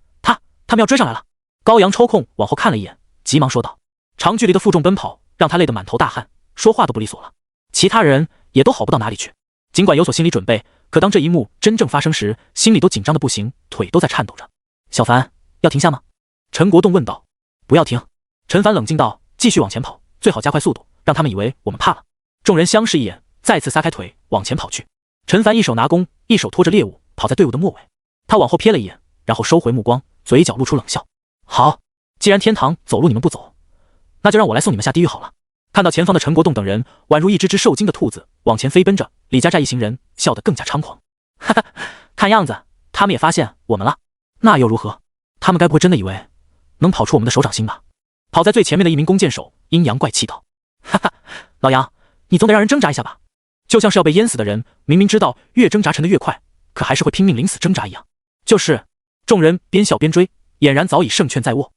他们要追上来了。高阳抽空往后看了一眼，急忙说道。长距离的负重奔跑让他累得满头大汗，说话都不利索了。其他人也都好不到哪里去。尽管有所心理准备，可当这一幕真正发生时，心里都紧张的不行，腿都在颤抖着。小凡，要停下吗？陈国栋问道。不要停。陈凡冷静道，继续往前跑，最好加快速度，让他们以为我们怕了。众人相视一眼，再次撒开腿往前跑去。陈凡一手拿弓，一手拖着猎物，跑在队伍的末尾。他往后瞥了一眼，然后收回目光，嘴角露出冷笑。好，既然天堂走路你们不走，那就让我来送你们下地狱好了。看到前方的陈国栋等人宛如一只只受惊的兔子往前飞奔着，李家寨一行人笑得更加猖狂。哈哈，看样子他们也发现我们了。那又如何？他们该不会真的以为能跑出我们的手掌心吧？跑在最前面的一名弓箭手阴阳怪气道。哈哈，老杨，你总得让人挣扎一下吧？就像是要被淹死的人，明明知道越挣扎沉得越快，可还是会拼命临死挣扎一样。就是，众人边笑边追，俨然早已胜券在握。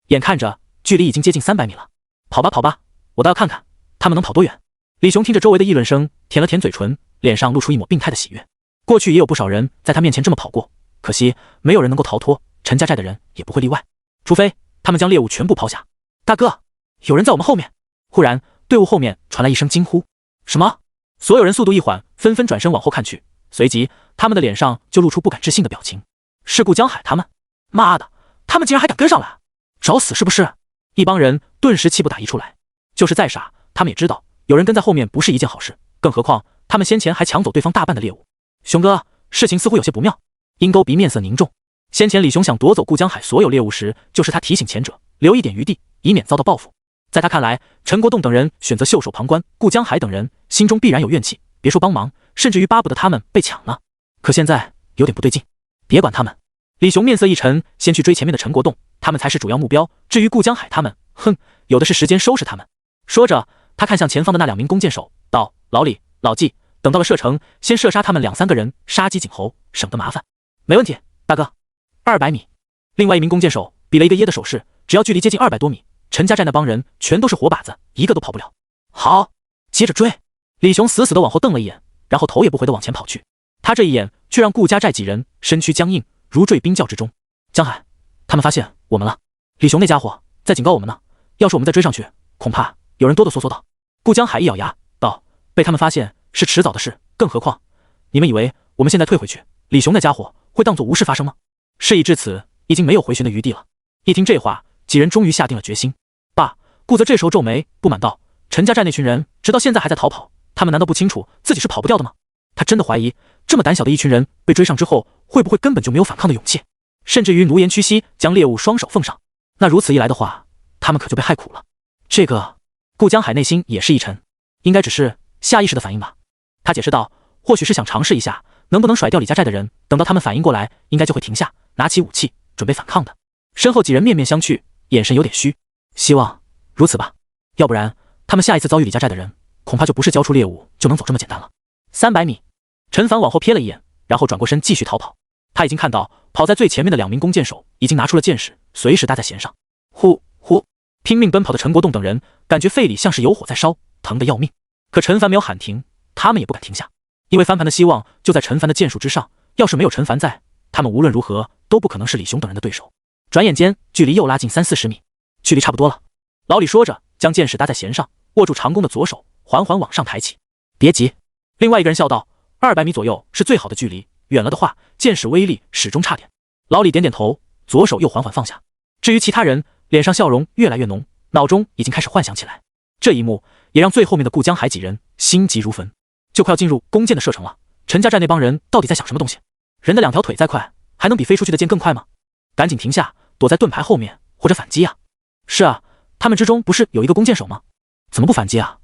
眼看着距离已经接近300米了，跑吧跑吧，我倒要看看他们能跑多远。李雄听着周围的议论声，舔了舔嘴唇，脸上露出一抹病态的喜悦。过去也有不少人在他面前这么跑过，可惜没有人能够逃脱，陈家寨的人也不会例外，除非他们将猎物全部抛下。大哥，有人在我们后面！忽然，队伍后面传来一声惊呼。什么？所有人速度一缓，纷纷转身往后看去，随即他们的脸上就露出不敢置信的表情。是顾江海他们！妈的，他们竟然还敢跟上来！找死是不是？一帮人顿时气不打一处来。就是再傻，他们也知道有人跟在后面不是一件好事，更何况他们先前还抢走对方大半的猎物。熊哥，事情似乎有些不妙。鹰钩鼻面色凝重。先前李雄想夺走顾江海所有猎物时，就是他提醒前者留一点余地，以免遭到报复。在他看来，陈国栋等人选择袖手旁观，顾江海等人心中必然有怨气，别说帮忙，甚至于巴不得他们被抢了。可现在有点不对劲，别管他们。李雄面色一沉，先去追前面的陈国栋，他们才是主要目标。至于顾江海他们，哼，有的是时间收拾他们。说着，他看向前方的那2名弓箭手，道：“老李、老纪，等到了射程，先射杀他们2、3个人，杀鸡儆猴，省得麻烦。”没问题，大哥。200米。另外一名弓箭手比了一个耶的手势，只要距离接近200多米，陈家寨那帮人全都是活靶子，一个都跑不了。好，接着追。李雄死死地往后瞪了一眼，然后头也不回地往前跑去。他这一眼却让顾家寨几人身躯僵硬，如坠冰窖之中。江海，他们发现我们了。李雄那家伙在警告我们呢，要是我们再追上去，恐怕有人哆哆嗦嗦道。顾江海一咬牙道：“被他们发现是迟早的事，更何况你们以为我们现在退回去，李雄那家伙会当作无事发生吗？”事已至此，已经没有回旋的余地了。一听这话，几人终于下定了决心。爸，顾泽这时候皱眉不满道：“陈家寨那群人直到现在还在逃跑，他们难道不清楚自己是跑不掉的吗？”他真的怀疑这么胆小的一群人被追上之后，会不会根本就没有反抗的勇气，甚至于奴颜屈膝将猎物双手奉上。那如此一来的话，他们可就被害苦了。这个顾江海内心也是一沉，应该只是下意识的反应吧。他解释道：“或许是想尝试一下能不能甩掉李家寨的人，等到他们反应过来，应该就会停下，拿起武器准备反抗的。”身后几人面面相觑，眼神有点虚。希望如此吧，要不然他们下一次遭遇李家寨的人，恐怕就不是交出猎物就能走这么简单了。300米。陈凡往后瞥了一眼，然后转过身继续逃跑。他已经看到跑在最前面的2名弓箭手已经拿出了箭矢，随时搭在弦上。呼呼，拼命奔跑的陈国栋等人感觉肺里像是有火在烧，疼得要命。可陈凡没有喊停，他们也不敢停下，因为翻盘的希望就在陈凡的箭术之上。要是没有陈凡在，他们无论如何都不可能是李雄等人的对手。转眼间，距离又拉近30-40米，距离差不多了。老李说着，将箭矢搭在弦上，握住长弓的左手缓缓往上抬起。别急，另外一个人笑道：“200米左右是最好的距离，远了的话，箭矢威力始终差点。”老李点点头，左手又缓缓放下。至于其他人，脸上笑容越来越浓，脑中已经开始幻想起来。这一幕也让最后面的顾江海几人心急如焚。就快要进入弓箭的射程了，陈家寨那帮人到底在想什么东西？人的2条腿再快，还能比飞出去的箭更快吗？赶紧停下，躲在盾牌后面或者反击啊！是啊，他们之中不是有一个弓箭手吗？怎么不反击啊？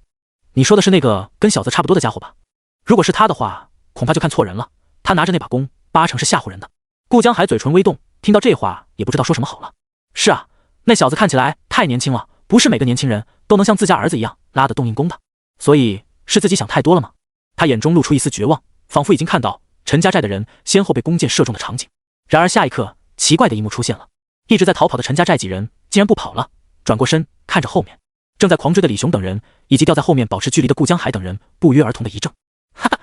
你说的是那个跟小子差不多的家伙吧？如果是他的话，恐怕就看错人了。他拿着那把弓，8成是吓唬人的。顾江海嘴唇微动，听到这话也不知道说什么好了。是啊，那小子看起来太年轻了，不是每个年轻人都能像自家儿子一样拉得动硬弓的。所以是自己想太多了吗？他眼中露出一丝绝望，仿佛已经看到陈家寨的人先后被弓箭射中的场景。然而下一刻，奇怪的一幕出现了，一直在逃跑的陈家寨几人竟然不跑了，转过身看着后面正在狂追的李雄等人，以及掉在后面保持距离的顾江海等人，不约而同的一怔。哈哈，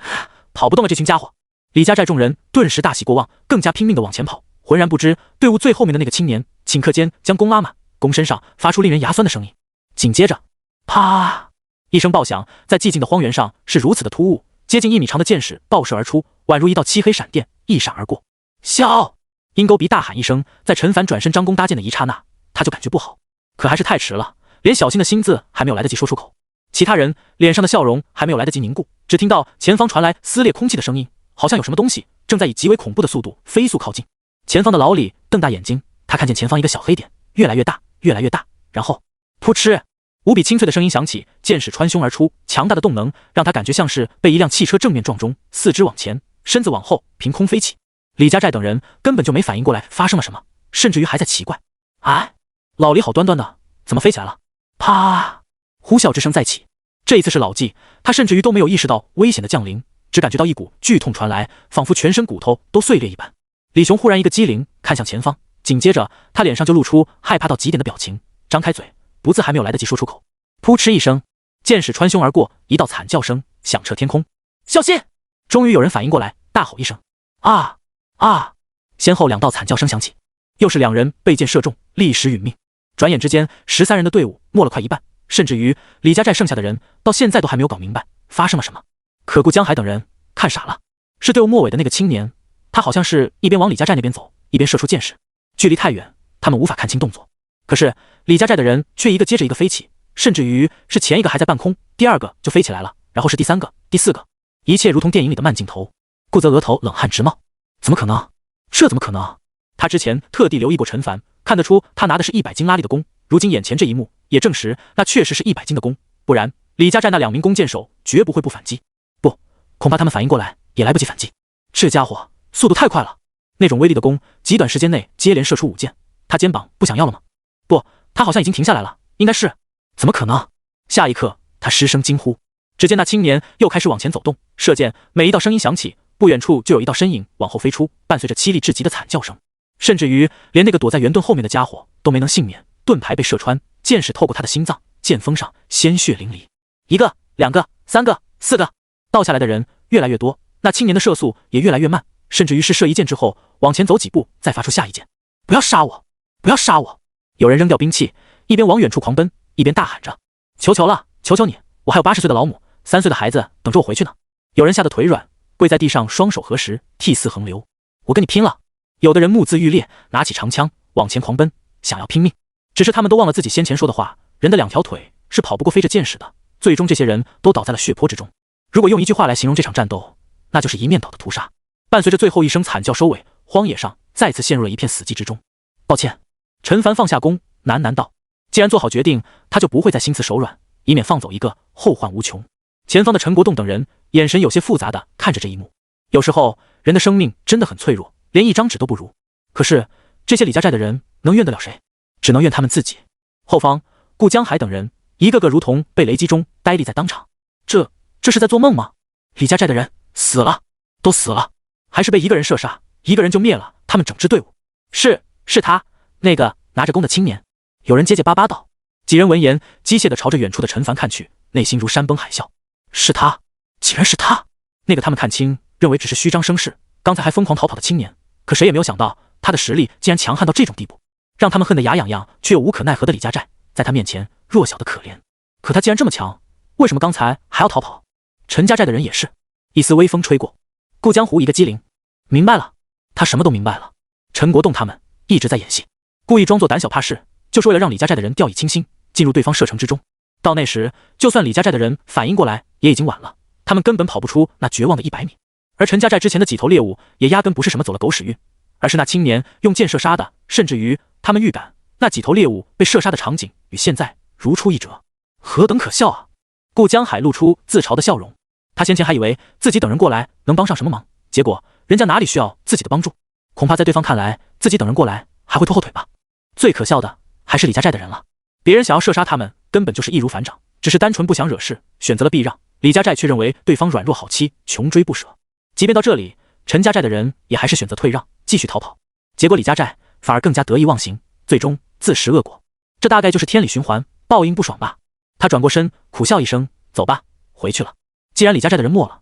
跑不动了这群家伙！李家寨众人顿时大喜过望，更加拼命的往前跑，浑然不知队伍最后面的那个青年顷刻间将弓拉满，弓身上发出令人牙酸的声音。紧接着，啪！一声爆响，在寂静的荒原上是如此的突兀，接近1米长的箭矢爆射而出，宛如一道漆黑闪电，一闪而过。笑！鹰钩鼻大喊一声，在陈凡转身张弓搭箭的一刹那，他就感觉不好，可还是太迟了，连小心的心字还没有来得及说出口。其他人脸上的笑容还没有来得及凝固，只听到前方传来撕裂空气的声音，好像有什么东西正在以极为恐怖的速度飞速靠近。前方的老李瞪大眼睛，他看见前方一个小黑点越来越大，越来越大，然后噗嗤，无比清脆的声音响起，箭矢穿胸而出，强大的动能让他感觉像是被一辆汽车正面撞中，四肢往前，身子往后，凭空飞起。李家寨等人根本就没反应过来发生了什么，甚至于还在奇怪：哎，老李好端端的，怎么飞起来了？啪！呼啸之声再起，这一次是老纪，他甚至于都没有意识到危险的降临，只感觉到一股剧痛传来，仿佛全身骨头都碎裂一般。李雄忽然一个机灵，看向前方，紧接着他脸上就露出害怕到极点的表情，张开嘴，不字还没有来得及说出口，噗嗤一声，箭矢穿胸而过，一道惨叫声响彻天空。小心！终于有人反应过来，大吼一声：啊啊！先后2道惨叫声响起，又是2人被箭射中，立时殒命。转眼之间，13人的队伍没了快一半，甚至于李家寨剩下的人到现在都还没有搞明白发生了什么。可顾江海等人看傻了，是队伍末尾的那个青年，他好像是一边往李家寨那边走，一边射出箭矢，距离太远，他们无法看清动作。可是李家寨的人却一个接着一个飞起，甚至于是前一个还在半空，第2个就飞起来了，然后是第3个、第4个，一切如同电影里的慢镜头。顾泽额头冷汗直冒，怎么可能？这怎么可能？他之前特地留意过陈凡，看得出他拿的是100斤拉力的弓，如今眼前这一幕也证实那确实是100斤的弓，不然李家寨那2名弓箭手绝不会不反击。不，恐怕他们反应过来也来不及反击。这家伙速度太快了，那种威力的弓，极短时间内接连射出5箭，他肩膀不想要了吗？不，他好像已经停下来了，应该是……怎么可能？下一刻，他失声惊呼。只见那青年又开始往前走动，射箭，每一道声音响起，不远处就有一道身影往后飞出，伴随着凄厉至极的惨叫声，甚至于连那个躲在圆盾后面的家伙都没能幸免，盾牌被射穿，箭矢透过他的心脏，剑锋上鲜血淋漓。1个、2个、3个、4个，倒下来的人越来越多，那青年的射速也越来越慢，甚至于是射一箭之后往前走几步，再发出下一箭。不要杀我！不要杀我！有人扔掉兵器，一边往远处狂奔，一边大喊着：求求了，求求你，我还有80岁的老母，3岁的孩子等着我回去呢。有人吓得腿软，跪在地上，双手合十，涕泗横流。我跟你拼了！有的人目眦欲裂，拿起长枪往前狂奔，想要拼命。只是他们都忘了自己先前说的话，人的2条腿是跑不过飞着箭矢的。最终这些人都倒在了血泊之中。如果用一句话来形容这场战斗，那就是一面倒的屠杀。伴随着最后一声惨叫收尾，荒野上再次陷入了一片死寂之中。抱歉，陈凡放下弓，喃喃道：既然做好决定，他就不会再心慈手软，以免放走一个，后患无穷。前方的陈国栋等人眼神有些复杂的看着这一幕。有时候人的生命真的很脆弱，连一张纸都不如。可是这些李家寨的人能怨得了谁？只能怨他们自己。后方顾江海等人一个个如同被雷击中呆立在当场。这是在做梦吗？李家寨的人死了，都死了，还是被一个人射杀，一个人就灭了他们整支队伍？是他，那个拿着弓的青年。有人结结巴巴道。几人闻言机械地朝着远处的陈凡看去，内心如山崩海啸。是他，竟然是他！那个他们看清认为只是虚张声势，刚才还疯狂逃跑的青年，可谁也没有想到他的实力竟然强悍到这种地步，让他们恨得牙痒痒却又无可奈何的李家寨在他面前弱小的可怜。可他既然这么强，为什么刚才还要逃跑？陈家寨的人也是。一丝微风吹过，顾江湖一个机灵，明白了，他什么都明白了。陈国栋他们一直在演戏，故意装作胆小怕事，就是为了让李家寨的人掉以轻心，进入对方射程之中。到那时，就算李家寨的人反应过来，也已经晚了，他们根本跑不出那绝望的100米。而陈家寨之前的几头猎物也压根不是什么走了狗屎运，而是那青年用箭射杀的，甚至于他们预感那几头猎物被射杀的场景与现在如出一辙，何等可笑啊！顾江海露出自嘲的笑容，他先前还以为自己等人过来能帮上什么忙，结果人家哪里需要自己的帮助，恐怕在对方看来，自己等人过来还会拖后腿吧。最可笑的还是李家寨的人了，别人想要射杀他们根本就是易如反掌，只是单纯不想惹事，选择了避让。李家寨却认为对方软弱好欺，穷追不舍。即便到这里，陈家寨的人也还是选择退让，继续逃跑。结果李家寨反而更加得意忘形，最终自食恶果。这大概就是天理循环，报应不爽吧。他转过身苦笑一声，走吧，回去了。既然李家寨的人没了，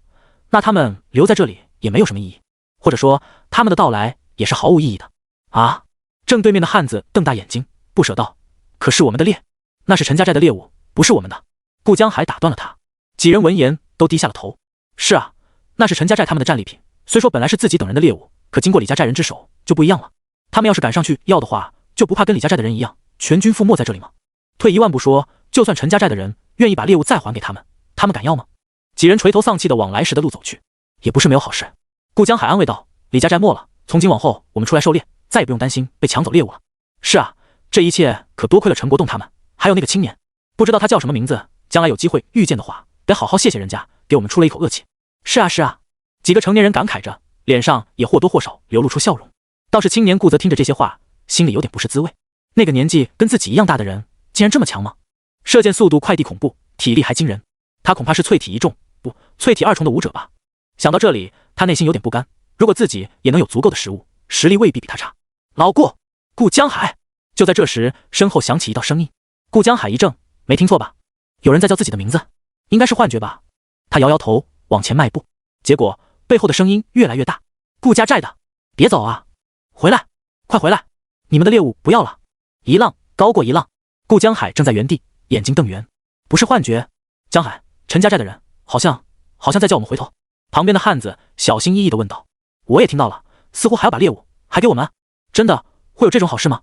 那他们留在这里也没有什么意义，或者说他们的到来也是毫无意义的。啊！正对面的汉子瞪大眼睛，不舍道：“可是我们的猎，那是陈家寨的猎物，不是我们的。”顾江海打断了他。几人闻言都低下了头。是啊，那是陈家寨他们的战利品，虽说本来是自己等人的猎物，可经过李家寨人之手就不一样了。他们要是赶上去要的话，就不怕跟李家寨的人一样，全军覆没在这里吗？退一万步说，就算陈家寨的人愿意把猎物再还给他们，他们敢要吗？几人垂头丧气的往来时的路走去，也不是没有好事。顾江海安慰道：“李家寨没了，从今往后我们出来狩猎，再也不用担心被抢走猎物了。”是啊，这一切可多亏了陈国栋他们，还有那个青年，不知道他叫什么名字，将来有机会遇见的话，得好好谢谢人家，给我们出了一口恶气。是啊是啊，几个成年人感慨着，脸上也或多或少流露出笑容。倒是青年顾则听着这些话，心里有点不是滋味。那个年纪跟自己一样大的人，竟然这么强吗？射箭速度快地恐怖，体力还惊人，他恐怕是淬体一重，不，淬体二重的武者吧。想到这里，他内心有点不甘，如果自己也能有足够的食物，实力未必比他差。老顾，顾江海。就在这时，身后响起一道声音。顾江海一怔，没听错吧？有人在叫自己的名字，应该是幻觉吧。他摇摇头，往前迈步，结果背后的声音越来越大。顾家寨的，别走啊，回来，快回来，你们的猎物不要了。一浪高过一浪。顾江海正在原地，眼睛瞪圆。不是幻觉，江海，陈家寨的人好像在叫我们回头。旁边的汉子小心翼翼地问道。我也听到了，似乎还要把猎物还给我们。真的会有这种好事吗？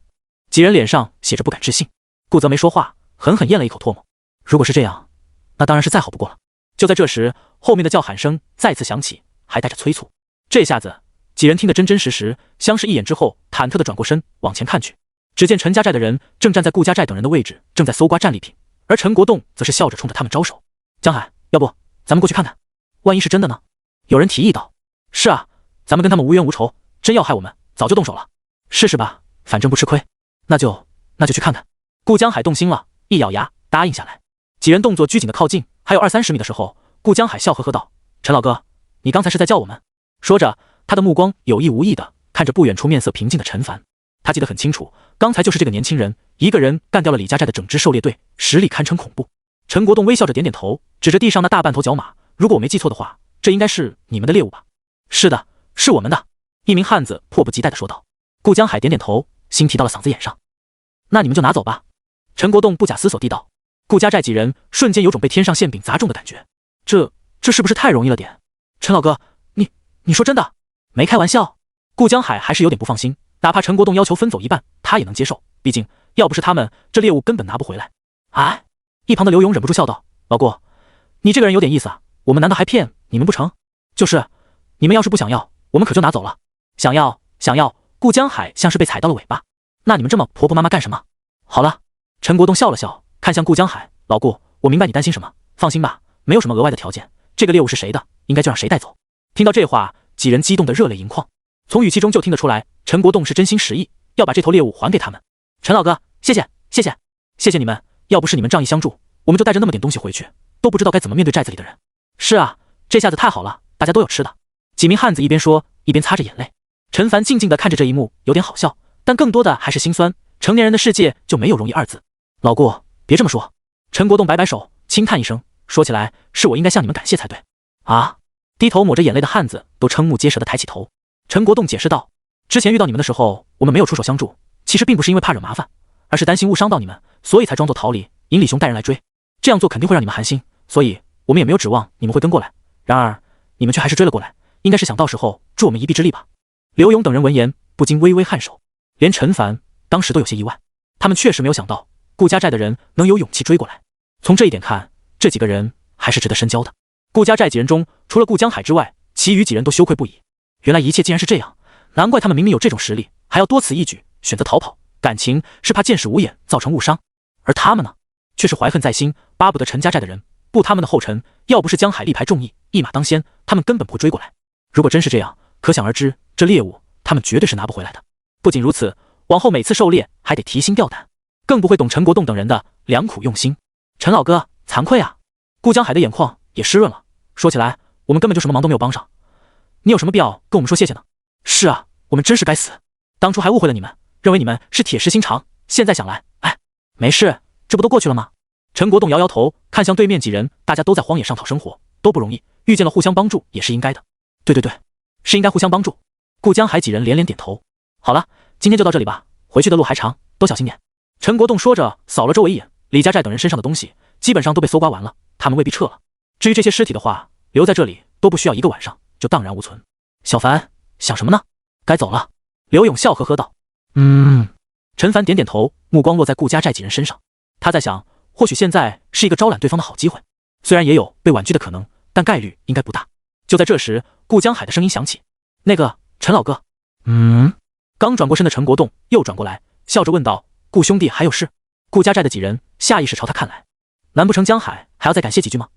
几人脸上写着不敢置信。顾则没说话，狠狠咽了一口唾沫。如果是这样，那当然是再好不过了。就在这时，后面的叫喊声再次响起，还带着催促。这下子几人听得真真实实，相视一眼之后，忐忑地转过身往前看去。只见陈家寨的人正站在顾家寨等人的位置，正在搜刮战利品，而陈国栋则是笑着冲着他们招手。江海，要不咱们过去看看，万一是真的呢？有人提议道。是啊，咱们跟他们无冤无仇，真要害我们早就动手了。试试吧，反正不吃亏。那就去看看。顾江海动心了，一咬牙答应下来。几人动作拘谨的靠近，还有20-30米的时候，顾江海笑呵呵道：“陈老哥，你刚才是在叫我们？”说着，他的目光有意无意的看着不远处面色平静的陈凡。他记得很清楚，刚才就是这个年轻人一个人干掉了李家寨的整支狩猎队，实力堪称恐怖。陈国栋微笑着点点头，指着地上那大半头角马：“如果我没记错的话，这应该是你们的猎物吧？”“是的，是我们的。”一名汉子迫不及待地说道。顾江海点点头，心提到了嗓子眼上。“那你们就拿走吧。”陈国栋不假思索地道。顾家寨几人瞬间有种被天上馅饼砸中的感觉。这是不是太容易了点？陈老哥，你说真的？没开玩笑。顾江海还是有点不放心，哪怕陈国栋要求分走一半，他也能接受，毕竟要不是他们，这猎物根本拿不回来。哎，一旁的刘勇忍不住笑道：“老顾，你这个人有点意思啊，我们难道还骗你们不成？就是，你们要是不想要，我们可就拿走了。想要。”顾江海像是被踩到了尾巴。那你们这么婆婆妈妈干什么？好了，陈国栋笑了笑，看向顾江海：“老顾，我明白你担心什么，放心吧，没有什么额外的条件，这个猎物是谁的，应该就让谁带走。”听到这话，几人激动得热泪盈眶，从语气中就听得出来，陈国栋是真心实意要把这头猎物还给他们。陈老哥，谢谢你们，要不是你们仗义相助，我们就带着那么点东西回去，都不知道该怎么面对寨子里的人。是啊，这下子太好了，大家都有吃的。几名汉子一边说一边擦着眼泪。陈凡静静地看着这一幕，有点好笑，但更多的还是心酸。成年人的世界就没有容易二字。老顾，别这么说。陈国栋摆摆手，轻叹一声，说起来是我应该向你们感谢才对。啊！低头抹着眼泪的汉子都瞠目结舌地抬起头。陈国栋解释道：“之前遇到你们的时候，我们没有出手相助，其实并不是因为怕惹麻烦，而是担心误伤到你们，所以才装作逃离，引李兄带人来追。这样做肯定会让你们寒心，所以我们也没有指望你们会跟过来。然而你们却还是追了过来，应该是想到时候助我们一臂之力吧。”刘勇等人闻言不禁微微颔首，连陈凡当时都有些意外，他们确实没有想到顾家寨的人能有勇气追过来。从这一点看，这几个人还是值得深交的。顾家寨几人中，除了顾江海之外，其余几人都羞愧不已。原来一切竟然是这样，难怪他们明明有这种实力，还要多此一举，选择逃跑，感情是怕见识无眼造成误伤。而他们呢，却是怀恨在心，巴不得陈家寨的人步他们的后尘。要不是江海力排众议，一马当先，他们根本不会追过来。如果真是这样，可想而知，这猎物他们绝对是拿不回来的。不仅如此，往后每次狩猎还得提心吊胆，更不会懂陈国栋等人的良苦用心。陈老哥，惭愧啊！顾江海的眼眶也湿润了。说起来，我们根本就什么忙都没有帮上，你有什么必要跟我们说谢谢呢？是啊，我们真是该死，当初还误会了你们，认为你们是铁石心肠，现在想来，哎，没事，这不都过去了吗？陈国栋摇摇头，看向对面几人，大家都在荒野上讨生活，都不容易，遇见了互相帮助也是应该的。对，是应该互相帮助。顾江海几人连连点头。好了，今天就到这里吧，回去的路还长，都小心点。陈国栋说着，扫了周围一眼，李家寨等人身上的东西基本上都被搜刮完了，他们未必撤了。至于这些尸体的话，留在这里都不需要1个晚上就荡然无存。小凡想什么呢？该走了。刘勇笑呵呵道。陈凡点点头，目光落在顾家寨几人身上。他在想，或许现在是一个招揽对方的好机会，虽然也有被婉拒的可能，但概率应该不大。就在这时，顾江海的声音响起：“那个陈老哥。”刚转过身的陈国栋又转过来，笑着问道：“顾兄弟还有事？”顾家寨的几人下意识朝他看来，难不成江海还要再感谢几句吗？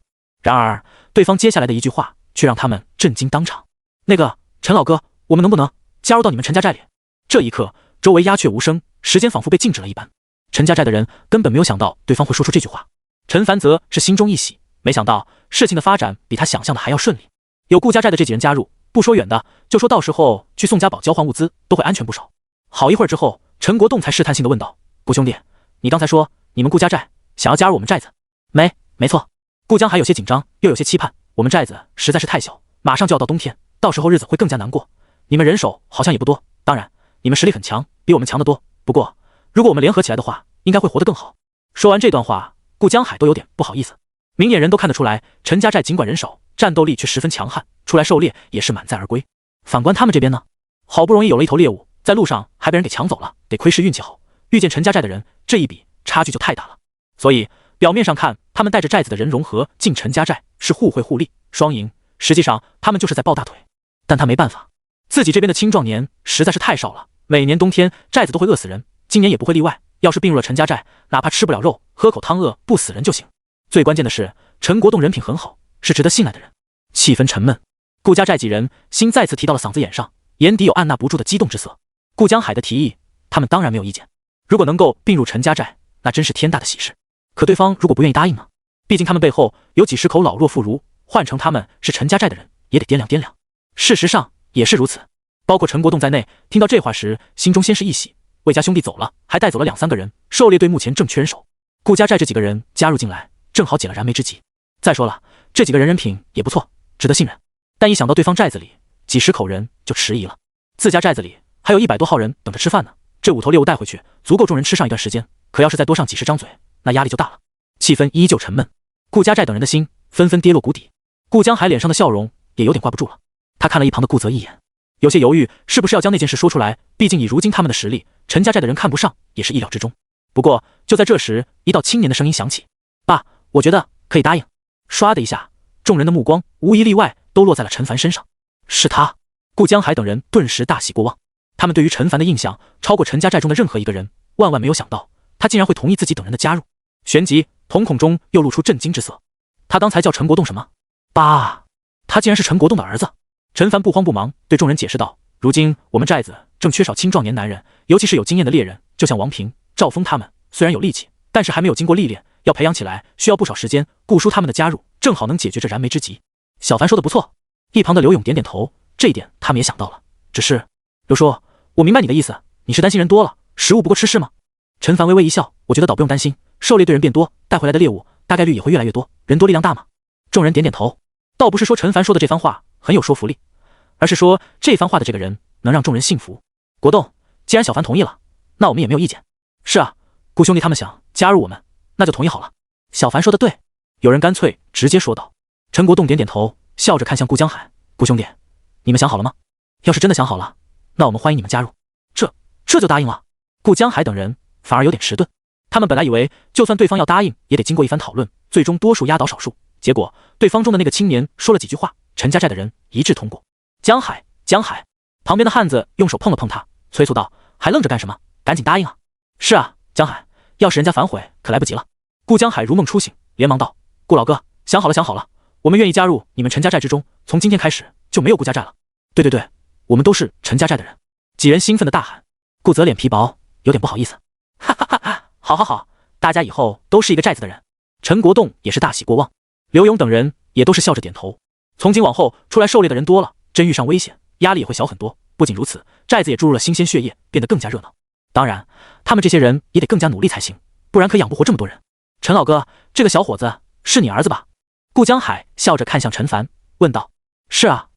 然而对方接下来的一句话却让他们震惊当场：“那个陈老哥，我们能不能加入到你们陈家寨里？”这一刻，周围鸦雀无声，时间仿佛被静止了一般。陈家寨的人根本没有想到对方会说出这句话，陈凡则是心中一喜，没想到事情的发展比他想象的还要顺利。有顾家寨的这几人加入，不说远的，就说到时候去宋家堡交换物资都会安全不少。好一会儿之后，陈国栋才试探性的问道：“顾兄弟，你刚才说你们顾家寨想要加入我们寨子？”没错。顾江还有些紧张，又有些期盼。我们寨子实在是太小，马上就要到冬天，到时候日子会更加难过。你们人手好像也不多，当然你们实力很强，比我们强得多。不过如果我们联合起来的话，应该会活得更好。说完这段话，顾江海都有点不好意思。明眼人都看得出来，陈家寨尽管人少，战斗力却十分强悍，出来狩猎也是满载而归。反观他们这边呢，好不容易有了一头猎物，在路上还被人给抢走了，得亏是运气好，遇见陈家寨的人，这一笔差距就太大了。所以表面上看，他们带着寨子的人融合进陈家寨是互惠互利，双赢，实际上他们就是在抱大腿。但他没办法，自己这边的青壮年实在是太少了，每年冬天寨子都会饿死人，今年也不会例外。要是并入了陈家寨，哪怕吃不了肉，喝口汤饿不死人就行。最关键的是，陈国栋人品很好，是值得信赖的人。气氛沉闷，顾家寨几人心再次提到了嗓子眼上，眼底有按捺不住的激动之色。顾江海的提议，他们当然没有意见。如果能够并入陈家寨，那真是天大的喜事。可对方如果不愿意答应呢？毕竟他们背后有几十口老弱妇孺，换成他们是陈家寨的人，也得掂量掂量。事实上也是如此，包括陈国栋在内，听到这话时，心中先是一喜。魏家兄弟走了，还带走了2-3个人，狩猎队目前正缺人手。顾家寨这几个人加入进来，正好解了燃眉之急。再说了，这几个人人品也不错，值得信任。但一想到对方寨子里几十口人，就迟疑了。自家寨子里还有100多号人等着吃饭呢，这5头猎物带回去，足够众人吃上一段时间。可要是再多上几十张嘴，那压力就大了。气氛依旧沉闷，顾家寨等人的心纷纷跌落谷底。顾江海脸上的笑容也有点挂不住了，他看了一旁的顾泽一眼，有些犹豫，是不是要将那件事说出来？毕竟以如今他们的实力，陈家寨的人看不上也是意料之中。不过就在这时，一道青年的声音响起：“爸，我觉得可以答应。”唰的一下，众人的目光无一例外都落在了陈凡身上。是他！顾江海等人顿时大喜过望，他们对于陈凡的印象超过陈家寨中的任何一个人，万万没有想到他竟然会同意自己等人的加入。旋即瞳孔中又露出震惊之色。他刚才叫陈国栋什么？爸！他竟然是陈国栋的儿子！陈凡不慌不忙对众人解释道：“如今我们寨子正缺少青壮年男人，尤其是有经验的猎人，就像王平、赵峰他们，虽然有力气，但是还没有经过历练，要培养起来需要不少时间。顾叔他们的加入，正好能解决这燃眉之急。”小凡说的不错。一旁的刘勇点点头，这一点他们也想到了。只是，刘叔，我明白你的意思，你是担心人多了，食物不够吃是吗？陈凡微微一笑，我觉得倒不用担心，狩猎队人变多，带回来的猎物大概率也会越来越多，人多力量大嘛。众人点点头，倒不是说陈凡说的这番话很有说服力，而是说这番话的这个人能让众人信服。国栋，既然小凡同意了，那我们也没有意见。是啊，顾兄弟他们想加入我们，那就同意好了。小凡说的对，有人干脆直接说道。陈国栋点点头，笑着看向顾江海：“顾兄弟，你们想好了吗？要是真的想好了，那我们欢迎你们加入。”这就答应了。顾江海等人反而有点迟钝，他们本来以为就算对方要答应，也得经过一番讨论，最终多数压倒少数。结果对方中的那个青年说了几句话，陈家寨的人一致通过。江海，旁边的汉子用手碰了碰他，催促道：“还愣着干什么？赶紧答应啊！”是啊，江海，要是人家反悔，可来不及了。顾江海如梦初醒，连忙道：“顾老哥，想好了，我们愿意加入你们陈家寨之中，从今天开始就没有顾家寨了。”对，我们都是陈家寨的人。几人兴奋的大喊。顾泽脸皮薄，有点不好意思。哈哈哈哈，好，大家以后都是一个寨子的人。陈国栋也是大喜过望，刘勇等人也都是笑着点头。从今往后，出来狩猎的人多了，真遇上危险，压力也会小很多。不仅如此，寨子也注入了新鲜血液，变得更加热闹。当然，他们这些人也得更加努力才行，不然可养不活这么多人。陈老哥，这个小伙子是你儿子吧？顾江海笑着看向陈凡，问道。是啊，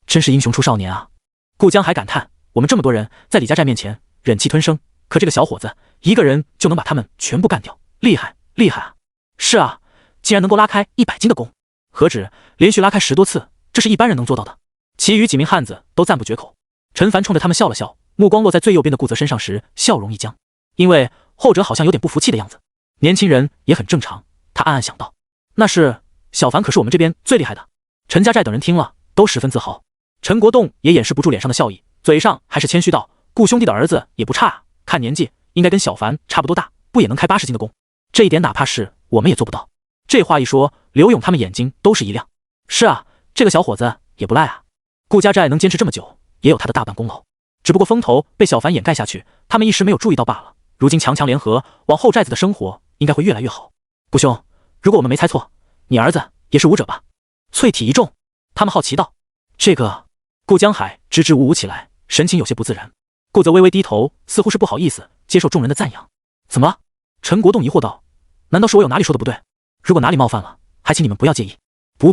真是英雄出少年啊。顾江海感叹，我们这么多人在李家寨面前，忍气吞声。可这个小伙子一个人就能把他们全部干掉，厉害厉害啊！是啊，竟然能够拉开100斤的弓，何止连续拉开10多次，这是一般人能做到的。其余几名汉子都赞不绝口。陈凡冲着他们笑了笑，目光落在最右边的顾泽身上时，笑容一僵，因为后者好像有点不服气的样子。年轻人也很正常，他暗暗想到，那是小凡可是我们这边最厉害的。陈家寨等人听了都十分自豪。陈国栋也掩饰不住脸上的笑意，嘴上还是谦虚道：顾兄弟的儿子也不差啊，看年纪应该跟小凡差不多大，不也能开80斤的弓？这一点哪怕是我们也做不到。这话一说，刘勇他们眼睛都是一亮。是啊，这个小伙子也不赖啊，顾家寨能坚持这么久，也有他的大半功劳。只不过风头被小凡掩盖下去，他们一时没有注意到罢了。如今强强联合，往后寨子的生活应该会越来越好。顾兄，如果我们没猜错，你儿子也是武者吧？淬体一重，他们好奇道。这个，顾江海支支吾吾起来，神情有些不自然。顾泽微微低头，似乎是不好意思接受众人的赞扬。怎么？陈国栋疑惑道，难道是我有哪里说的不对？如果哪里冒犯了，还请你们不要介意。不，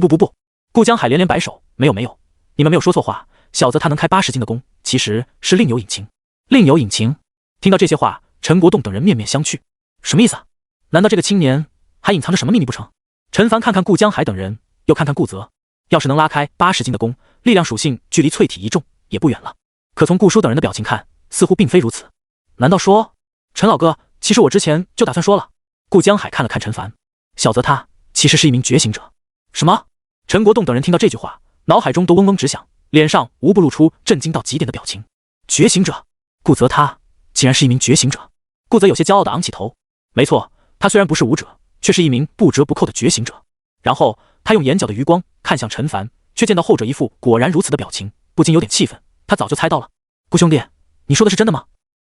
顾江海连连摆手，没有，你们没有说错话，小子他能开80斤的弓，其实是另有隐情。另有隐情？听到这些话，陈国栋等人面面相觑。什么意思啊？难道这个青年还隐藏着什么秘密不成？陈凡看看顾江海等人，又看看顾泽，要是能拉开80斤的弓，力量属性距离淬体一重也不远了。可从顾叔等人的表情看，似乎并非如此。难道说，陈老哥，其实我之前就打算说了。顾江海看了看陈凡，小泽他其实是一名觉醒者。什么？陈国栋等人听到这句话，脑海中都嗡嗡直响，脸上无不露出震惊到极点的表情。觉醒者？顾泽他竟然是一名觉醒者？顾泽有些骄傲地昂起头。没错，他虽然不是武者，却是一名不折不扣的觉醒者。然后他用眼角的余光看向陈凡，却见到后者一副果然如此的表情，不禁有点气愤。他早就猜到了。顾兄弟，你说的是真的吗？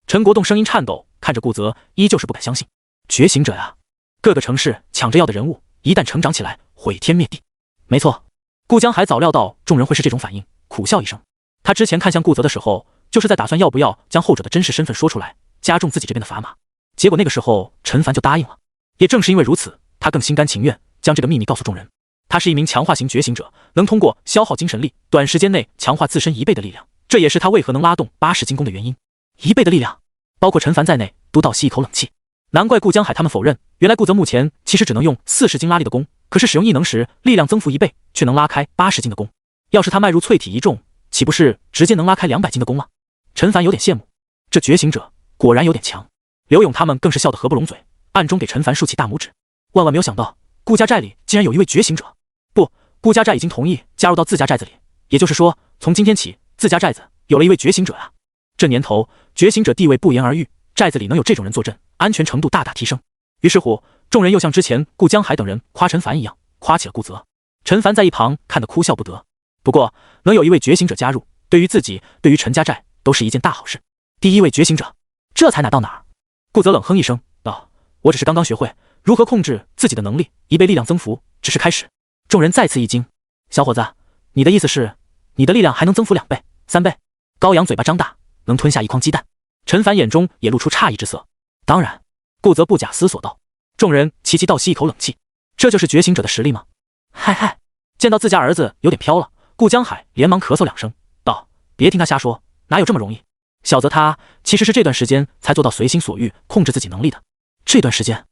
陈国栋声音颤抖，看着顾泽，依旧是不敢相信。觉醒者呀，各个城市抢着要的人物，一旦成长起来，毁天灭地。没错，顾江海早料到众人会是这种反应，苦笑一声。他之前看向顾泽的时候，就是在打算要不要将后者的真实身份说出来，加重自己这边的砝码。结果那个时候陈凡就答应了。也正是因为如此，他更心甘情愿将这个秘密告诉众人。他是一名强化型觉醒者，能通过消耗精神力，短时间内强化自身1倍的力量。这也是他为何能拉动80斤弓的原因。1倍的力量，包括陈凡在内都倒吸一口冷气。难怪顾江海他们否认，原来顾泽目前其实只能用40斤拉力的弓，可是使用异能时力量增幅1倍，却能拉开80斤的弓。要是他迈入淬体一重，岂不是直接能拉开200斤的弓吗？陈凡有点羡慕，这觉醒者果然有点强。刘勇他们更是笑得合不拢嘴，暗中给陈凡竖起大拇指。万万没有想到，顾家寨里竟然有一位觉醒者。不，顾家寨已经同意加入到自家寨子里，也就是说，从今天起，自家寨子有了一位觉醒者啊！这年头，觉醒者地位不言而喻，寨子里能有这种人坐镇，安全程度大大提升。于是乎，众人又像之前顾江海等人夸陈凡一样，夸起了顾泽。陈凡在一旁看得哭笑不得。不过，能有一位觉醒者加入，对于自己，对于陈家寨，都是一件大好事。第一位觉醒者，这才哪到哪儿？顾泽冷哼一声道：“我只是刚刚学会如何控制自己的能力，1倍力量增幅只是开始。”众人再次一惊：“小伙子，你的意思是，你的力量还能增幅2倍、3倍？”高阳嘴巴张大，能吞下一筐鸡蛋。陈凡眼中也露出诧异之色。当然，顾泽不假思索道。众人齐齐倒吸一口冷气，这就是觉醒者的实力吗？嗨，见到自家儿子有点飘了，顾江海连忙咳嗽2声，道：“别听他瞎说，哪有这么容易？小泽他其实是这段时间才做到随心所欲控制自己能力的。”这段时间？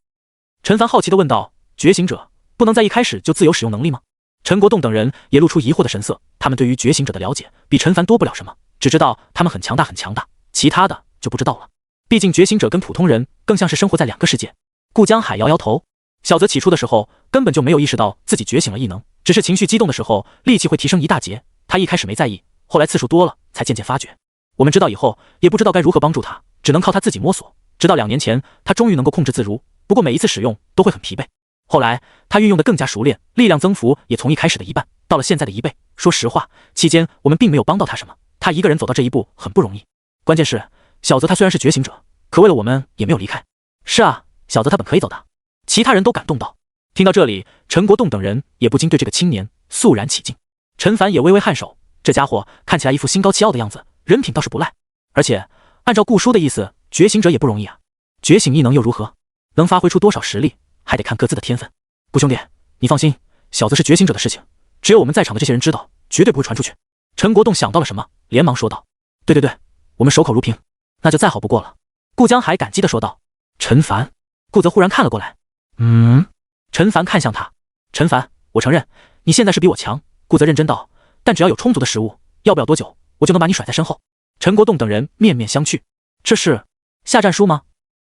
陈凡好奇地问道：“觉醒者不能在一开始就自由使用能力吗？”陈国栋等人也露出疑惑的神色，他们对于觉醒者的了解比陈凡多不了什么，只知道他们很强大，其他的就不知道了。毕竟觉醒者跟普通人更像是生活在2个世界。顾江海摇摇头，小泽起初的时候根本就没有意识到自己觉醒了异能，只是情绪激动的时候力气会提升一大截，他一开始没在意，后来次数多了才渐渐发觉。我们知道以后也不知道该如何帮助他，只能靠他自己摸索，直到2年前他终于能够控制自如，不过每一次使用都会很疲惫。后来他运用的更加熟练，力量增幅也从一开始的1半到了现在的1倍。说实话，期间我们并没有帮到他什么，他一个人走到这一步很不容易。关键是小泽他虽然是觉醒者，可为了我们也没有离开。是啊，小泽他本可以走的。其他人都感动道。听到这里，陈国栋等人也不禁对这个青年肃然起敬。陈凡也微微颔首，这家伙看起来一副心高气傲的样子，人品倒是不赖。而且按照顾叔的意思，觉醒者也不容易啊。觉醒异能又如何？能发挥出多少实力，还得看各自的天分。顾兄弟，你放心，小泽是觉醒者的事情，只有我们在场的这些人知道，绝对不会传出去。陈国栋想到了什么，连忙说道：“对，我们守口如瓶。”那就再好不过了。顾江海感激地说道。陈凡，顾泽忽然看了过来。陈凡看向他。陈凡，我承认你现在是比我强。顾泽认真道，但只要有充足的食物，要不了多久，我就能把你甩在身后。陈国栋等人面面相觑，这是下战书吗？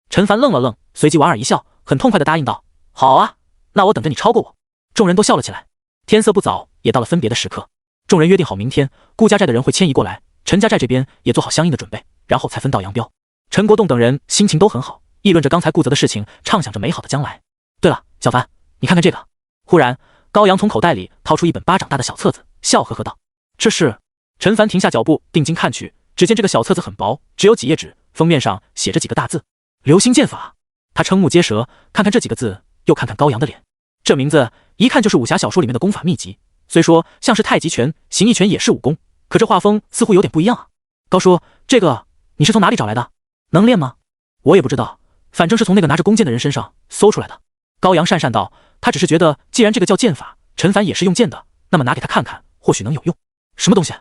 陈凡愣了愣，随即莞尔一笑，很痛快地答应道：好啊，那我等着你超过我。众人都笑了起来。天色不早，也到了分别的时刻。众人约定好明天顾家寨的人会迁移过来，陈家寨这边也做好相应的准备，然后才分道扬镳。陈国栋等人心情都很好，议论着刚才顾泽的事情，畅想着美好的将来。对了，小凡，你看看这个。忽然高阳从口袋里掏出一本巴掌大的小册子，笑呵呵道：这是。陈凡停下脚步，定睛看去，只见这个小册子很薄，只有几页纸，封面上写着几个大字：流星剑法。他瞠目结舌，看看这几个字，又看看高阳的脸，这名字一看就是武侠小说里面的功法秘籍，虽说像是太极拳、形意拳也是武功，可这画风似乎有点不一样啊。高叔，这个你是从哪里找来的？能练吗？我也不知道，反正是从那个拿着弓箭的人身上搜出来的。高阳讪讪道，他只是觉得既然这个叫剑法，陈凡也是用剑的，那么拿给他看看，或许能有用。什么东西？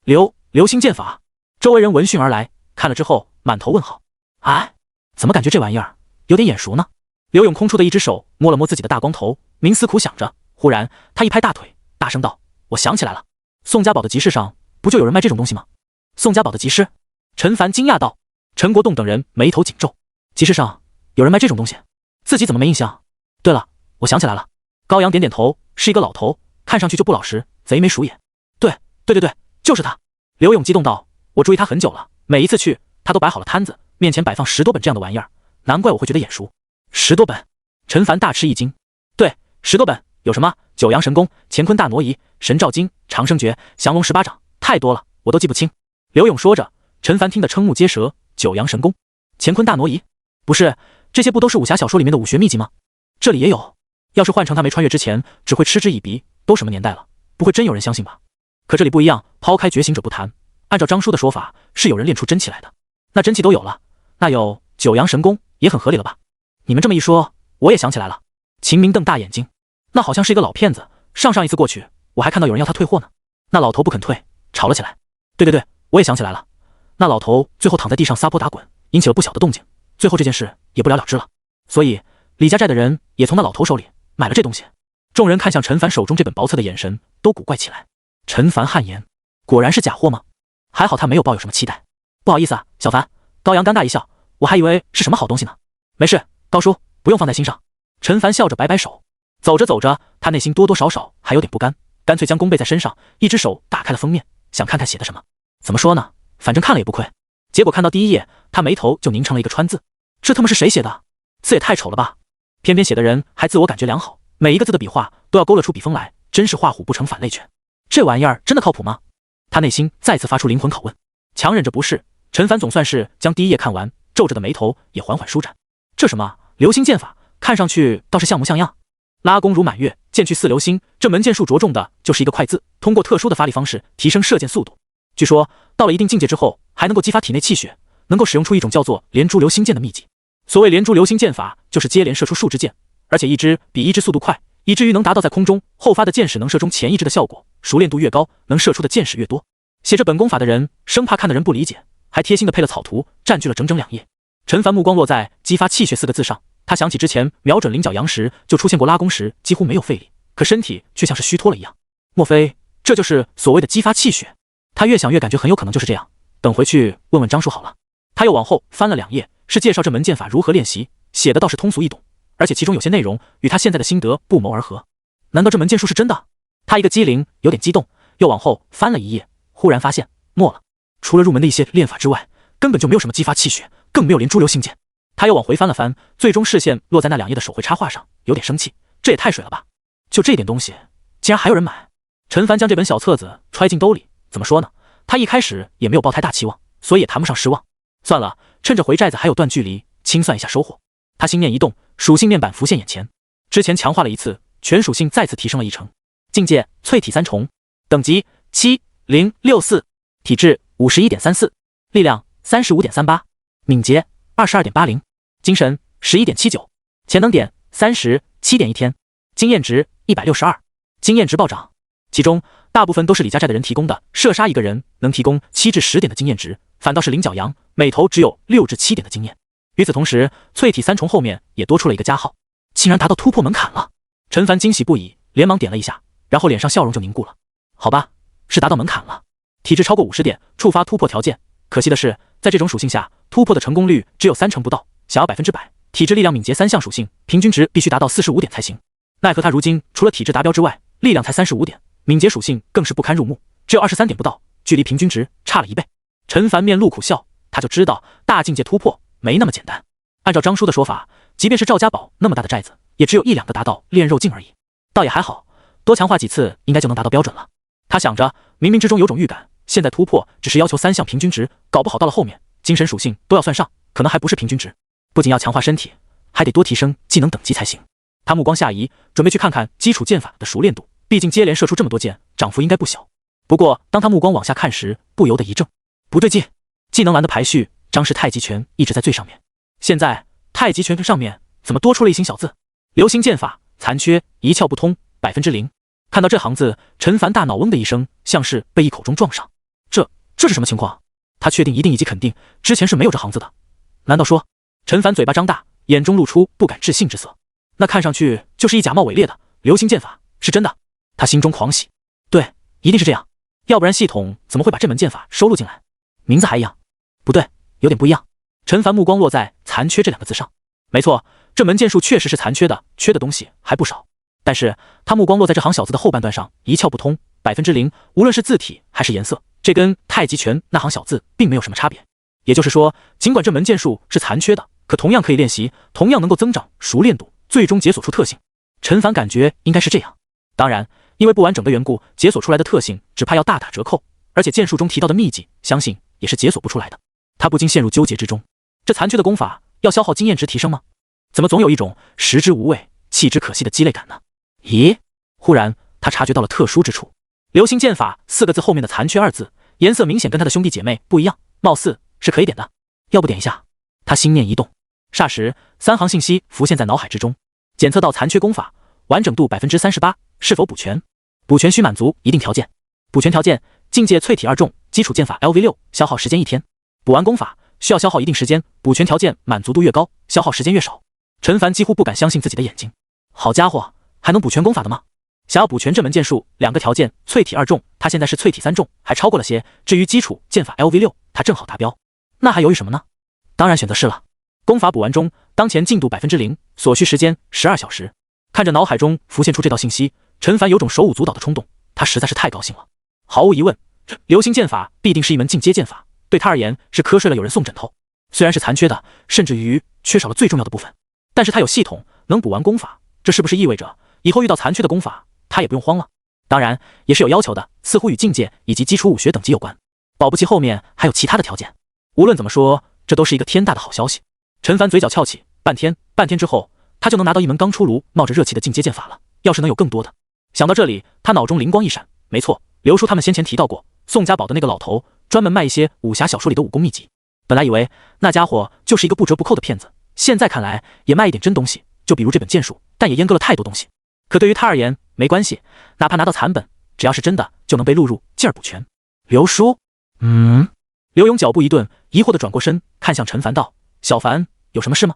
流星剑法。周围人闻讯而来，看了之后满头问号。哎，怎么感觉这玩意儿有点眼熟呢？刘勇空出的一只手摸了摸自己的大光头，冥思苦想着，忽然他一拍大腿，大声道：我想起来了，宋家堡的集市上不就有人卖这种东西吗？宋家堡的集市？陈凡惊讶道。陈国栋等人眉头紧皱，集市上有人卖这种东西，自己怎么没印象？对了，我想起来了。高阳点点头，是一个老头，看上去就不老实，贼眉鼠眼。对，就是他。刘勇激动道，我注意他很久了，每一次去他都摆好了摊子，面前摆放10多本这样的玩意儿，难怪我会觉得眼熟。10多本？陈凡大吃一惊。对，10多本，有什么九阳神功、乾坤大挪移、神照经、长生诀、降龙18掌，太多了，我都记不清。刘勇说着，陈凡听得瞠目结舌。九阳神功、乾坤大挪移，不是这些不都是武侠小说里面的武学秘籍吗？这里也有。要是换成他没穿越之前，只会嗤之以鼻，都什么年代了，不会真有人相信吧？可这里不一样，抛开觉醒者不谈，按照张叔的说法，是有人练出真气来的。那真气都有了，那有九阳神功也很合理了吧？你们这么一说，我也想起来了。秦明瞪大眼睛，那好像是一个老骗子，上一次过去，我还看到有人要他退货呢。那老头不肯退，吵了起来。对，我也想起来了。那老头最后躺在地上撒泼打滚，引起了不小的动静，最后这件事也不了了之了。所以李家寨的人也从那老头手里买了这东西。众人看向陈凡手中这本薄册的眼神都古怪起来。陈凡汗颜，果然是假货吗？还好他没有抱有什么期待。不好意思啊，小凡。高阳尴尬一笑，我还以为是什么好东西呢。没事，高叔，不用放在心上。陈凡笑着摆摆手。走着走着，他内心多多少少还有点不甘，干脆将弓背在身上，一只手打开了封面，想看看写的什么。怎么说呢，反正看了也不亏。结果看到第一页，他眉头就凝成了一个川字。这他妈是谁写的？字也太丑了吧！偏偏写的人还自我感觉良好，每一个字的笔画都要勾勒出笔锋来，真是画虎不成反类犬。这玩意儿真的靠谱吗？他内心再次发出灵魂拷问。强忍着不适，陈凡总算是将第一页看完，皱着的眉头也缓缓舒展。这什么流星剑法，看上去倒是像模像样。拉弓如满月，箭去似流星，这门剑术着重的就是一个快字，通过特殊的发力方式提升射箭速度。据说到了一定境界之后，还能够激发体内气血，能够使用出一种叫做连珠流星剑的秘籍。所谓连珠流星剑法，就是接连射出数支箭，而且一支比一支速度快，以至于能达到在空中后发的箭矢能射中前一支的效果。熟练度越高，能射出的箭矢越多。写着本功法的人生怕看的人不理解，还贴心的配了草图，占据了整整2页。陈凡目光落在激发气血4个字上，他想起之前瞄准菱角羊时就出现过拉弓时几乎没有费力，可身体却像是虚脱了一样。莫非这就是所谓的激发气血？他越想越感觉很有可能就是这样。等回去问问张叔好了。他又往后翻了2页，是介绍这门剑法如何练习，写的倒是通俗易懂，而且其中有些内容与他现在的心得不谋而合。难道这门剑术是真的？他一个机灵，有点激动，又往后翻了1页，忽然发现没了。除了入门的一些练法之外，根本就没有什么激发气血，更没有连珠流星剑。他又往回翻了翻，最终视线落在那2页的手绘插画上，有点生气，这也太水了吧！就这点东西，竟然还有人买。陈凡将这本小册子揣进兜里，怎么说呢？他一开始也没有抱太大期望，所以也谈不上失望。算了，趁着回寨子还有段距离，清算一下收获。他心念一动，属性面板浮现眼前，之前强化了一次，全属性再次提升了1成。境界淬体3重，等级7064，体质51.34，力量35.38，敏捷22.80，精神11.79，潜能点37.1天，经验值162，经验值暴涨。其中大部分都是李家寨的人提供的，射杀一个人能提供7至10点的经验值，反倒是林角阳每头只有6至7点的经验。与此同时，淬体3重后面也多出了一个加号，竟然达到突破门槛了。陈凡惊喜不已，连忙点了一下，然后脸上笑容就凝固了。好吧，是达到门槛了，体质超过50点，触发突破条件。可惜的是，在这种属性下，突破的成功率只有3成不到。想要100%，体质、力量、敏捷3项属性平均值必须达到45点才行。奈何他如今除了体质达标之外，力量才35点，敏捷属性更是不堪入目，只有23点不到，距离平均值差了1倍。陈凡面露苦笑，他就知道大境界突破没那么简单。按照张叔的说法，即便是赵家堡那么大的寨子，也只有1、2个达到炼肉境而已，倒也还好，多强化几次应该就能达到标准了。他想着，冥冥之中有种预感，现在突破只是要求3项平均值，搞不好到了后面精神属性都要算上，可能还不是平均值。不仅要强化身体，还得多提升技能等级才行。他目光下移，准备去看看基础剑法的熟练度，毕竟接连射出这么多剑，涨幅应该不小。不过当他目光往下看时，不由得一怔，不对劲，技能栏的排序，张氏太极拳一直在最上面，现在太极拳上面怎么多出了一行小字？流星剑法残缺，一窍不通，0%。看到这行字，陈凡大脑嗡的一声，像是被一口钟撞上。这是什么情况？他确定一定以及肯定，之前是没有这行字的。难道说？陈凡嘴巴张大，眼中露出不敢置信之色。那看上去就是一假冒伪劣的流星剑法，是真的。他心中狂喜，对，一定是这样，要不然系统怎么会把这门剑法收录进来？名字还一样？不对，有点不一样。陈凡目光落在残缺这2个字上，没错，这门剑术确实是残缺的，缺的东西还不少。但是他目光落在这行小字的后半段上，一窍不通，0%，无论是字体还是颜色，这跟太极拳那行小字并没有什么差别。也就是说，尽管这门剑术是残缺的，可同样可以练习，同样能够增长熟练度，最终解锁出特性。陈凡感觉应该是这样。当然，因为不完整的缘故，解锁出来的特性只怕要大打折扣，而且剑术中提到的秘籍，相信也是解锁不出来的。他不禁陷入纠结之中，这残缺的功法要消耗经验值提升吗？怎么总有一种食之无味，弃之可惜的鸡肋感呢？咦，忽然他察觉到了特殊之处，流星剑法4个字后面的残缺2字，颜色明显跟他的兄弟姐妹不一样，貌似是可以点的，要不点一下？他心念一动，霎时3行信息浮现在脑海之中。检测到残缺功法，完整度38%，是否补全？补全需满足一定条件。补全条件：境界淬体2重，基础剑法 LV6，消耗时间1天。补完功法需要消耗一定时间，补全条件满足度越高，消耗时间越少。陈凡几乎不敢相信自己的眼睛，好家伙，还能补全功法的吗？想要补全这门剑术，2个条件：淬体2重，他现在是淬体3重，还超过了些。至于基础剑法 LV6，他正好达标，那还犹豫什么呢？当然选择是了。功法补完中，当前进度0%，所需时间12小时。看着脑海中浮现出这道信息，陈凡有种手舞足蹈的冲动，他实在是太高兴了。毫无疑问，流星剑法必定是一门进阶剑法，对他而言是瞌睡了有人送枕头。虽然是残缺的，甚至于缺少了最重要的部分，但是他有系统能补完功法，这是不是意味着以后遇到残缺的功法，他也不用慌了？当然也是有要求的，似乎与境界以及基础武学等级有关，保不齐后面还有其他的条件。无论怎么说，这都是一个天大的好消息。陈凡嘴角翘起，半天之后，他就能拿到一门刚出炉、冒着热气的进阶剑法了。要是能有更多的，想到这里，他脑中灵光一闪，没错，刘叔他们先前提到过，宋家堡的那个老头专门卖一些武侠小说里的武功秘籍。本来以为那家伙就是一个不折不扣的骗子，现在看来也卖一点真东西，就比如这本剑术，但也阉割了太多东西。可对于他而言，没关系，哪怕拿到残本，只要是真的，就能被录入，进而补全。刘叔，刘勇脚步一顿，疑惑地转过身，看向陈凡道：“小凡，有什么事吗？”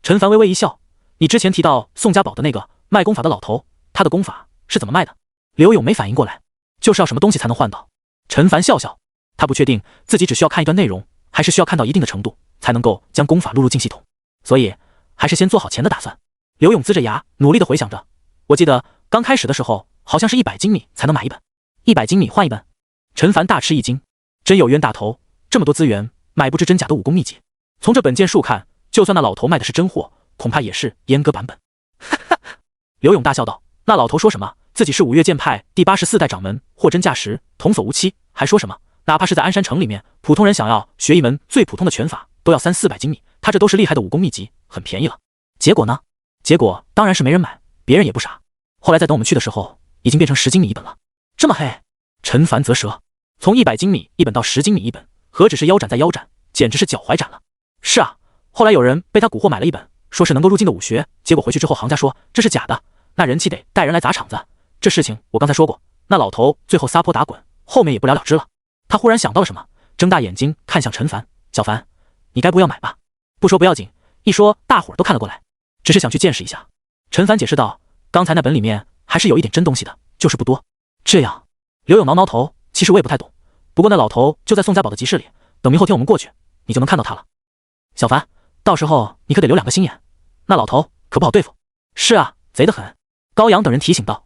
陈凡微微一笑：“你之前提到宋家堡的那个卖功法的老头，他的功法是怎么卖的？”刘勇没反应过来，就是要什么东西才能换到？陈凡笑笑，他不确定自己只需要看一段内容，还是需要看到一定的程度，才能够将功法录入进系统，所以还是先做好钱的打算。刘勇龇着牙，努力地回想着，我记得刚开始的时候，好像是100金米才能买一本，100金米换一本。陈凡大吃一惊，真有冤大头，这么多资源买不知真假的武功秘籍。从这本剑术看，就算那老头卖的是真货，恐怕也是阉割版本。刘勇大笑道：“那老头说什么自己是五岳剑派第84代掌门，货真价实，童叟无欺，还说什么哪怕是在鞍山城里面，普通人想要学一门最普通的拳法，都要300-400金米，他这都是厉害的武功秘籍，很便宜了。结果呢？结果当然是没人买，别人也不傻。后来再等我们去的时候，已经变成10金米一本了。这么黑？”陈凡啧舌，从100金米一本到10金米一本，何止是腰斩再腰斩，简直是脚踝斩了。是啊，后来有人被他蛊惑买了一本，说是能够入境的武学，结果回去之后行家说这是假的，那人气得带人来砸场子。这事情我刚才说过，那老头最后撒泼打滚，后面也不了了之了。他忽然想到了什么，睁大眼睛看向陈凡：“小凡，你该不要买吧？不说不要紧，一说大伙儿都看了过来，只是想去见识一下。”陈凡解释道：“刚才那本里面还是有一点真东西的，就是不多。”这样，刘勇挠挠头，其实我也不太懂，不过那老头就在宋家堡的集市里，等明后天我们过去，你就能看到他了。小凡，到时候你可得留2个心眼，那老头可不好对付。是啊，贼得很。高阳等人提醒道。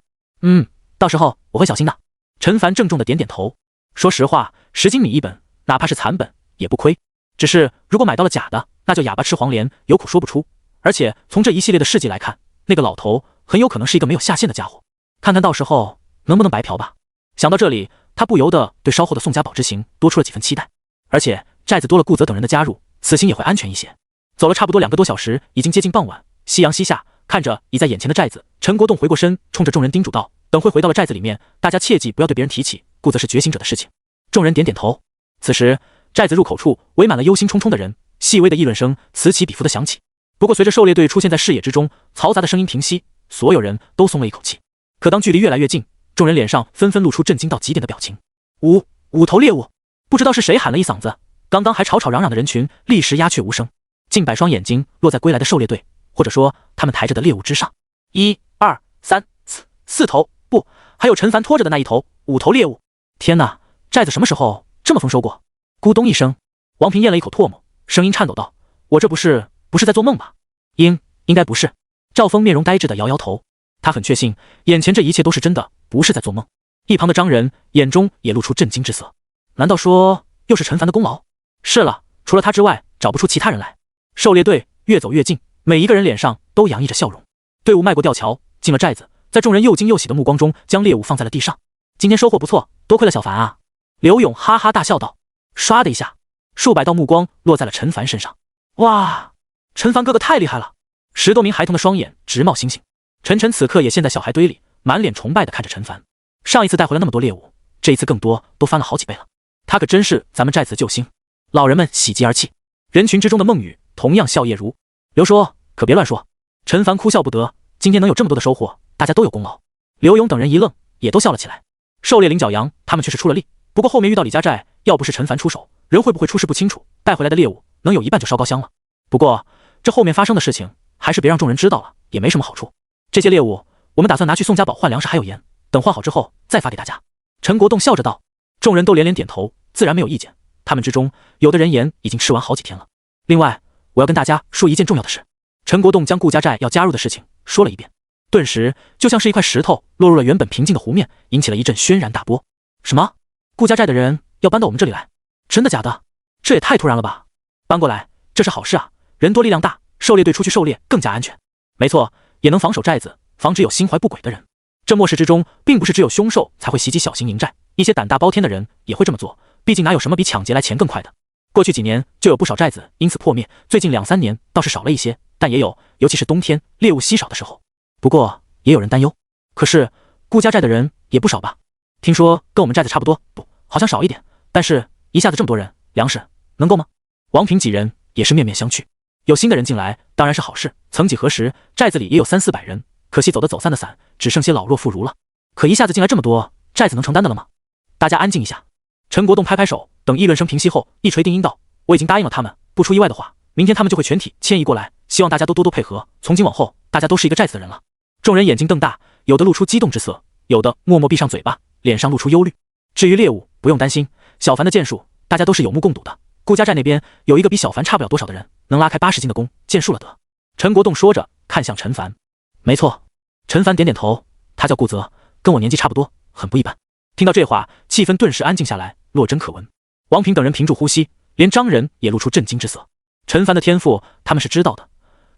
到时候我会小心的。陈凡郑重的点点头。说实话，10斤米一本，哪怕是残本也不亏。只是如果买到了假的，那就哑巴吃黄连，有苦说不出。而且从这一系列的事迹来看，那个老头很有可能是一个没有下限的家伙。看看到时候能不能白嫖吧。想到这里，他不由得对稍后的宋家堡之行多出了几分期待。而且寨子多了顾泽等人的加入，此行也会安全一些。走了差不多2个多小时，已经接近傍晚，夕阳西下，看着已在眼前的寨子，陈国栋回过身，冲着众人叮嘱道：“等会回到了寨子里面，大家切记不要对别人提起顾泽是觉醒者的事情。”众人点点头。此时，寨子入口处围满了忧心忡忡的人，细微的议论声此起彼伏的响起。不过，随着狩猎队出现在视野之中，嘈杂的声音平息，所有人都松了一口气。可当距离越来越近，众人脸上纷纷露出震惊到极点的表情。五头猎物！不知道是谁喊了一嗓子，刚刚还吵吵嚷嚷的人群立时鸦雀无声，近百双眼睛落在归来的狩猎队，或者说他们抬着的猎物之上。1、2、3、4头，不，还有陈凡拖着的那一头，5头猎物。天哪，寨子什么时候这么丰收过？咕咚一声，王平咽了一口唾沫，声音颤抖道：“我这不是在做梦吧？应该不是。”赵峰面容呆滞的摇摇头，他很确信眼前这一切都是真的，不是在做梦。一旁的张仁眼中也露出震惊之色，难道说又是陈凡的功劳？是了，除了他之外，找不出其他人来。狩猎队越走越近，每一个人脸上都洋溢着笑容。队伍迈过吊桥，进了寨子，在众人又惊又喜的目光中，将猎物放在了地上。今天收获不错，多亏了小凡啊！刘勇哈哈大笑道。唰的一下，数百道目光落在了陈凡身上。哇，陈凡哥哥太厉害了！10多名孩童的双眼直冒星星。陈晨此刻也陷在小孩堆里，满脸崇拜地看着陈凡。上一次带回了那么多猎物，这一次更多，都翻了好几倍了。他可真是咱们寨子的救星。老人们喜极而泣。人群之中的孟雨同样笑靥如。刘叔可别乱说。陈凡哭笑不得，今天能有这么多的收获，大家都有功劳。刘勇等人一愣，也都笑了起来。狩猎领角羊他们却是出了力，不过后面遇到李家寨，要不是陈凡出手，人会不会出事不清楚，带回来的猎物能有一半就烧高香了。不过这后面发生的事情还是别让众人知道了，也没什么好处。这些猎物我们打算拿去宋家堡换粮食还有盐，等换好之后再发给大家。陈国栋笑着道。众人都连连点头，自然没有意见。他们之中有的人盐已经吃完好几天了。另外，我要跟大家说一件重要的事。陈国栋将顾家寨要加入的事情说了一遍，顿时就像是一块石头落入了原本平静的湖面，引起了一阵轩然大波。什么？顾家寨的人要搬到我们这里来？真的假的？这也太突然了吧！搬过来，这是好事啊，人多力量大，狩猎队出去狩猎更加安全。没错，也能防守寨子，防止有心怀不轨的人。这末世之中，并不是只有凶兽才会袭击小型营寨，一些胆大包天的人也会这么做，毕竟哪有什么比抢劫来钱更快的。过去几年就有不少寨子因此破灭，最近2、3年倒是少了一些，但也有，尤其是冬天猎物稀少的时候。不过也有人担忧，可是顾家寨的人也不少吧？听说跟我们寨子差不多，不，好像少一点，但是一下子这么多人，粮食能够吗？王平几人也是面面相觑。有新的人进来当然是好事，曾几何时寨子里也有3、400人，可惜走的走散的散，只剩些老弱妇孺了。可一下子进来这么多，寨子能承担的了吗？大家安静一下。陈国栋拍拍手，等议论声平息后，一锤定音道：“我已经答应了他们，不出意外的话，明天他们就会全体迁移过来，希望大家都多多配合。从今往后，大家都是一个寨子的人了。”众人眼睛瞪大，有的露出激动之色，有的默默闭上嘴巴，脸上露出忧虑。至于猎物，不用担心，小凡的剑术大家都是有目共睹的。顾家寨那边有一个比小凡差不了多少的人，能拉开80斤的弓，剑术了得。陈国栋说着，看向陈凡。没错。陈凡点点头，他叫顾泽，跟我年纪差不多，很不一般。听到这话，气氛顿时安静下来，落针可闻。王平等人屏住呼吸，连张仁也露出震惊之色。陈凡的天赋他们是知道的，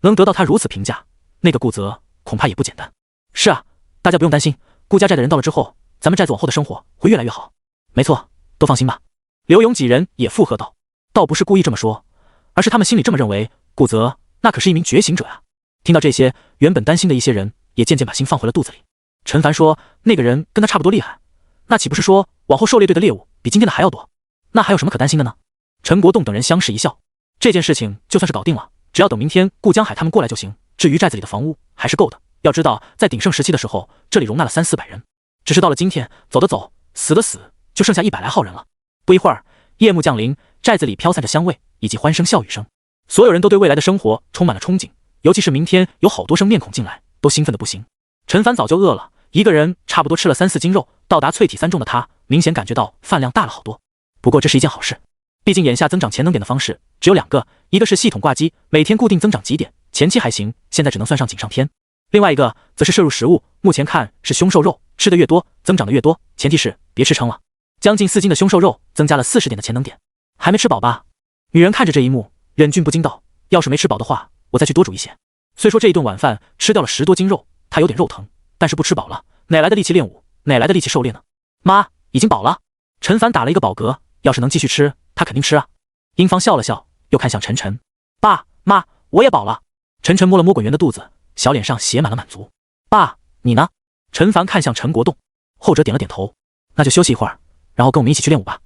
能得到他如此评价，那个顾泽恐怕也不简单。是啊，大家不用担心，顾家寨的人到了之后，咱们寨子往后的生活会越来越好。没错，都放心吧。刘勇几人也附和道，倒不是故意这么说，而是他们心里这么认为，顾泽那可是一名觉醒者啊。听到这些，原本担心的一些人也渐渐把心放回了肚子里。陈凡说那个人跟他差不多厉害，那岂不是说往后狩猎队的猎物比今天的还要多？那还有什么可担心的呢？陈国栋等人相视一笑，这件事情就算是搞定了，只要等明天顾江海他们过来就行。至于寨子里的房屋还是够的，要知道在鼎盛时期的时候，这里容纳了3、400人，只是到了今天，走的走，死的死，就剩下100来号人了。不一会儿，夜幕降临，寨子里飘散着香味以及欢声笑语声，所有人都对未来的生活充满了憧憬，尤其是明天有好多生面孔进来，都兴奋得不行。陈凡早就饿了，一个人差不多吃了3-4斤肉，到达淬体3重的他明显感觉到饭量大了好多。不过这是一件好事，毕竟眼下增长潜能点的方式只有2个，一个是系统挂机，每天固定增长几点，前期还行，现在只能算上锦上添。另外一个则是摄入食物，目前看是凶兽肉，吃的越多增长的越多，前提是别吃撑了。将近4斤的凶兽肉增加了40点的潜能点，还没吃饱吧？女人看着这一幕，忍俊不禁道：要是没吃饱的话，我再去多煮一些。虽说这一顿晚饭吃掉了10多斤肉，她有点肉疼，但是不吃饱了，哪来的力气练武，哪来的力气狩猎呢？妈，已经饱了。陈凡打了一个饱嗝，要是能继续吃，他肯定吃啊。英芳笑了笑，又看向晨晨：爸妈，我也饱了。晨晨摸了摸滚圆的肚子，小脸上写满了满足。爸，你呢？陈凡看向陈国栋，后者点了点头。那就休息一会儿，然后跟我们一起去练武吧。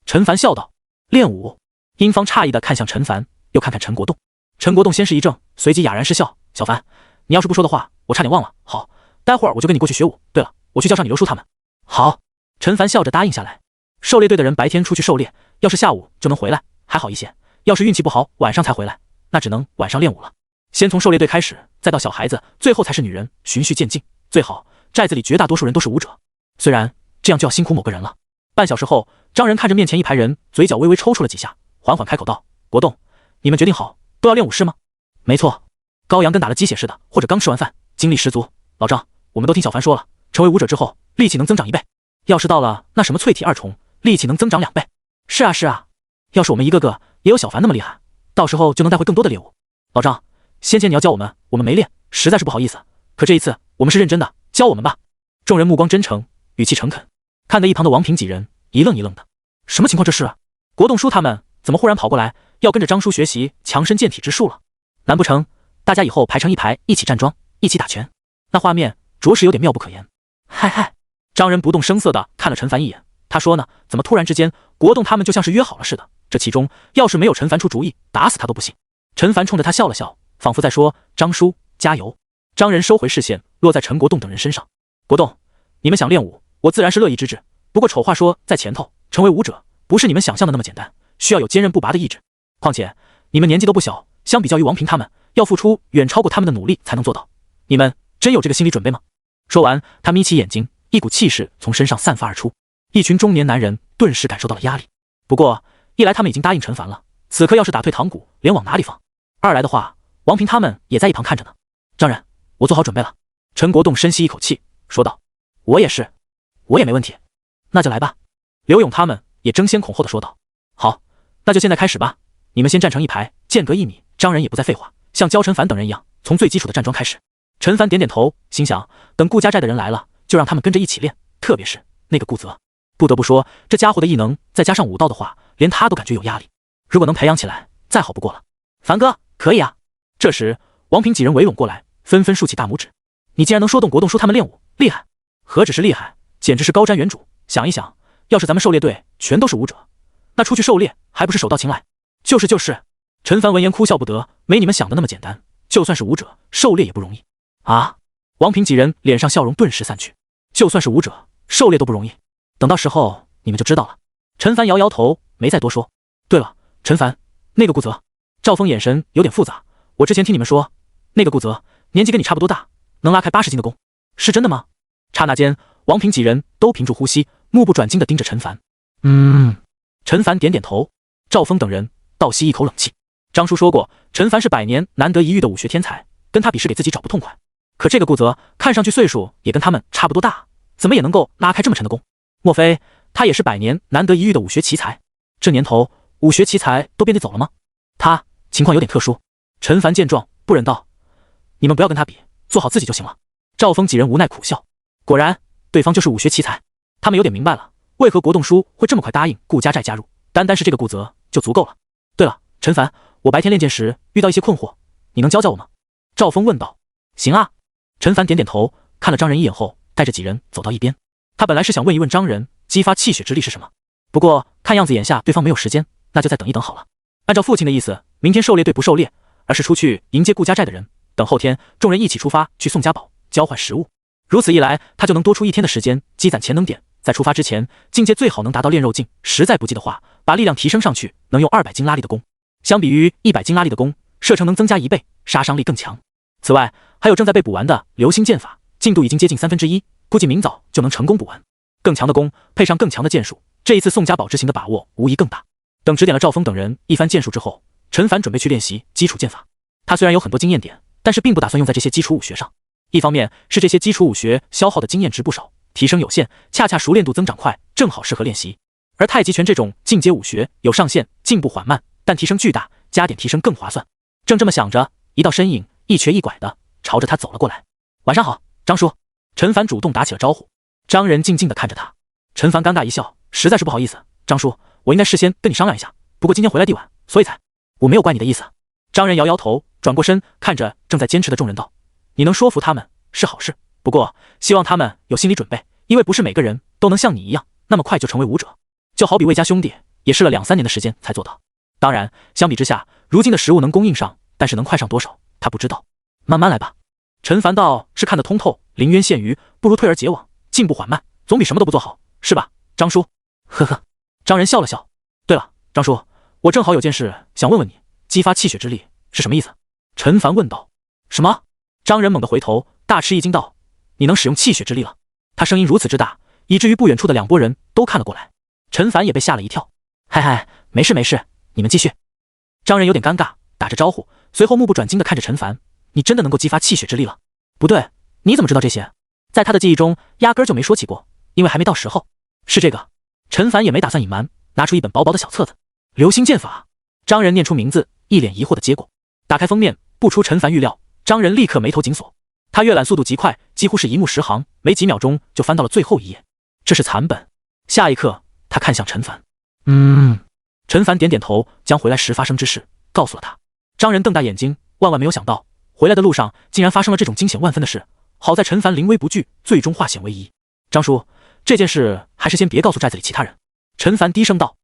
陈凡笑道。练武？英芳诧异地看向陈凡，又看看陈国栋。陈国栋先是一怔，随即哑然失笑：小凡，你要是不说的话，我差点忘了。好，待会儿我就跟你过去学武。对了，我去叫上你刘叔他们。好。陈凡笑着答应下来。狩猎队的人白天出去狩猎，要是下午就能回来还好一些，要是运气不好晚上才回来，那只能晚上练武了。先从狩猎队开始，再到小孩子，最后才是女人，循序渐进。最好寨子里绝大多数人都是武者，虽然这样就要辛苦某个人了。半小时后，张仁看着面前一排人，嘴角微微抽搐了几下，缓缓开口道：国栋，你们决定好都要练武是吗？没错。高阳跟打了鸡血似的，或者刚吃完饭，精力十足。老张，我们都听小凡说了，成为武者之后力气能增长1倍，要是到了那什么淬体2重，力气能增长2倍。是啊是啊，要是我们一个个也有小凡那么厉害，到时候就能带回更多的猎物。老张，先前你要教我们，我们没练，实在是不好意思，可这一次我们是认真的，教我们吧。众人目光真诚，语气诚恳，看得一旁的王平几人一愣一愣的。什么情况这是啊？国栋叔他们怎么忽然跑过来要跟着张叔学习强身健体之术了？难不成大家以后排成一排一起站桩一起打拳？那画面着实有点妙不可言。嗨嗨，张仁不动声色地看了陈凡一眼，他说呢，怎么突然之间国栋他们就像是约好了似的，这其中要是没有陈凡出主意，打死他都不信。陈凡冲着他笑了笑，仿佛在说张叔加油。张仁收回视线，落在陈国栋等人身上。国栋，你们想练武，我自然是乐意支持，不过丑话说在前头，成为武者不是你们想象的那么简单，需要有坚韧不拔的意志。况且你们年纪都不小，相比较于王平他们，要付出远超过他们的努力才能做到。你们真有这个心理准备吗？说完，他眯起眼睛，一股气势从身上散发而出。一群中年男人顿时感受到了压力。不过一来他们已经答应陈凡了，此刻要是打退堂鼓，连往哪里放？二来的话，王平他们也在一旁看着呢。张仁，我做好准备了。陈国栋深吸一口气，说道：我也是，我也没问题。那就来吧。刘勇他们也争先恐后的说道：好，那就现在开始吧。你们先站成一排，间隔1米。张仁也不再废话，像焦陈凡等人一样，从最基础的站桩开始。陈凡点点头，心想等顾家寨的人来了，就让他们跟着一起练，特别是那个顾泽。不得不说，这家伙的异能再加上武道的话，连他都感觉有压力。如果能培养起来，再好不过了。凡哥，可以啊。这时王平几人围拢过来，纷纷竖起大拇指。你竟然能说动国栋叔他们练武，厉害！何止是厉害，简直是高瞻远瞩。想一想，要是咱们狩猎队全都是武者，那出去狩猎还不是手到擒来？就是。陈凡闻言哭笑不得，没你们想的那么简单，就算是武者，狩猎也不容易啊！王平几人脸上笑容顿时散去，就算是武者，狩猎都不容易，等到时候你们就知道了。陈凡摇摇头，没再多说。对了，陈凡，那个顾泽。赵峰眼神有点复杂，我之前听你们说，那个顾泽年纪跟你差不多大，能拉开80斤的弓，是真的吗？刹那间，王平几人都屏住呼吸，目不转睛地盯着陈凡。陈凡点点头。赵峰等人倒吸一口冷气。张叔说过，陈凡是100年难得一遇的武学天才，跟他比是给自己找不痛快。可这个顾泽看上去岁数也跟他们差不多大，怎么也能够拉开这么沉的弓？莫非他也是100年难得一遇的武学奇才？这年头武学奇才都遍地走了吗？他情况有点特殊。陈凡见状不忍道：你们不要跟他比，做好自己就行了。赵峰几人无奈苦笑，果然对方就是武学奇才。他们有点明白了，为何国栋叔会这么快答应顾家寨加入，单单是这个顾泽就足够了。对了，陈凡，我白天练剑时遇到一些困惑，你能教教我吗？赵峰问道。行啊。陈凡点点头，看了张仁一眼后，带着几人走到一边。他本来是想问一问张仁激发气血之力是什么，不过看样子眼下对方没有时间，那就再等一等好了。按照父亲的意思，明天狩猎队不狩猎，而是出去迎接顾家寨的人，等后天众人一起出发去宋家堡交换食物。如此一来，他就能多出1天的时间积攒潜能点，在出发之前，境界最好能达到炼肉境，实在不济的话，把力量提升上去，能用200斤拉力的弓。相比于100斤拉力的弓，射程能增加1倍，杀伤力更强。此外，还有正在被补完的流星剑法，进度已经接近1/3，估计明早就能成功补完。更强的弓配上更强的剑术，这一次宋家宝之行的把握无疑更大。等指点了赵峰等人一番剑术之后，陈凡准备去练习基础剑法。他虽然有很多经验点，但是并不打算用在这些基础武学上。一方面是这些基础武学消耗的经验值不少，提升有限，恰恰熟练度增长快，正好适合练习。而太极拳这种进阶武学有上限，进步缓慢，但提升巨大，加点提升更划算。正这么想着，一道身影一瘸一拐的朝着他走了过来。晚上好，张叔。陈凡主动打起了招呼。张仁静静的看着他。陈凡尴尬一笑，实在是不好意思，张叔，我应该事先跟你商量一下，不过今天回来地晚，所以才……我没有怪你的意思。张仁摇摇头，转过身看着正在坚持的众人道：你能说服他们是好事，不过希望他们有心理准备，因为不是每个人都能像你一样那么快就成为武者。就好比魏家兄弟也试了2-3年的时间才做到。当然相比之下，如今的食物能供应上，但是能快上多少他不知道，慢慢来吧。陈凡道是看得通透，临渊羡鱼，不如退而结网，进步缓慢，总比什么都不做好，是吧，张叔？呵呵。张仁笑了笑。对了，张叔，我正好有件事想问问你，激发气血之力是什么意思？陈凡问道。什么？张仁猛地回头，大吃一惊道：你能使用气血之力了？他声音如此之大，以至于不远处的2拨人都看了过来。陈凡也被吓了一跳。嗨嗨，没事没事，你们继续。张仁有点尴尬，打着招呼，随后目不转睛地看着陈凡。你真的能够激发气血之力了？不对，你怎么知道这些？在他的记忆中压根就没说起过，因为还没到时候。是这个。陈凡也没打算隐瞒，拿出一本薄薄的小册子。流星剑法。张仁念出名字，一脸疑惑地接过。打开封面，不出陈凡预料，张仁立刻眉头紧锁。他阅览速度极快，几乎是一目十行，没几秒钟就翻到了最后一页。这是残本。下一刻他看向陈凡。陈凡点点头，将回来时发生之事告诉了他。张仁瞪大眼睛，万万没有想到回来的路上竟然发生了这种惊险万分的事。好在陈凡临危不惧，最终化险为夷。张叔，这件事还是先别告诉寨子里其他人。陈凡低声道。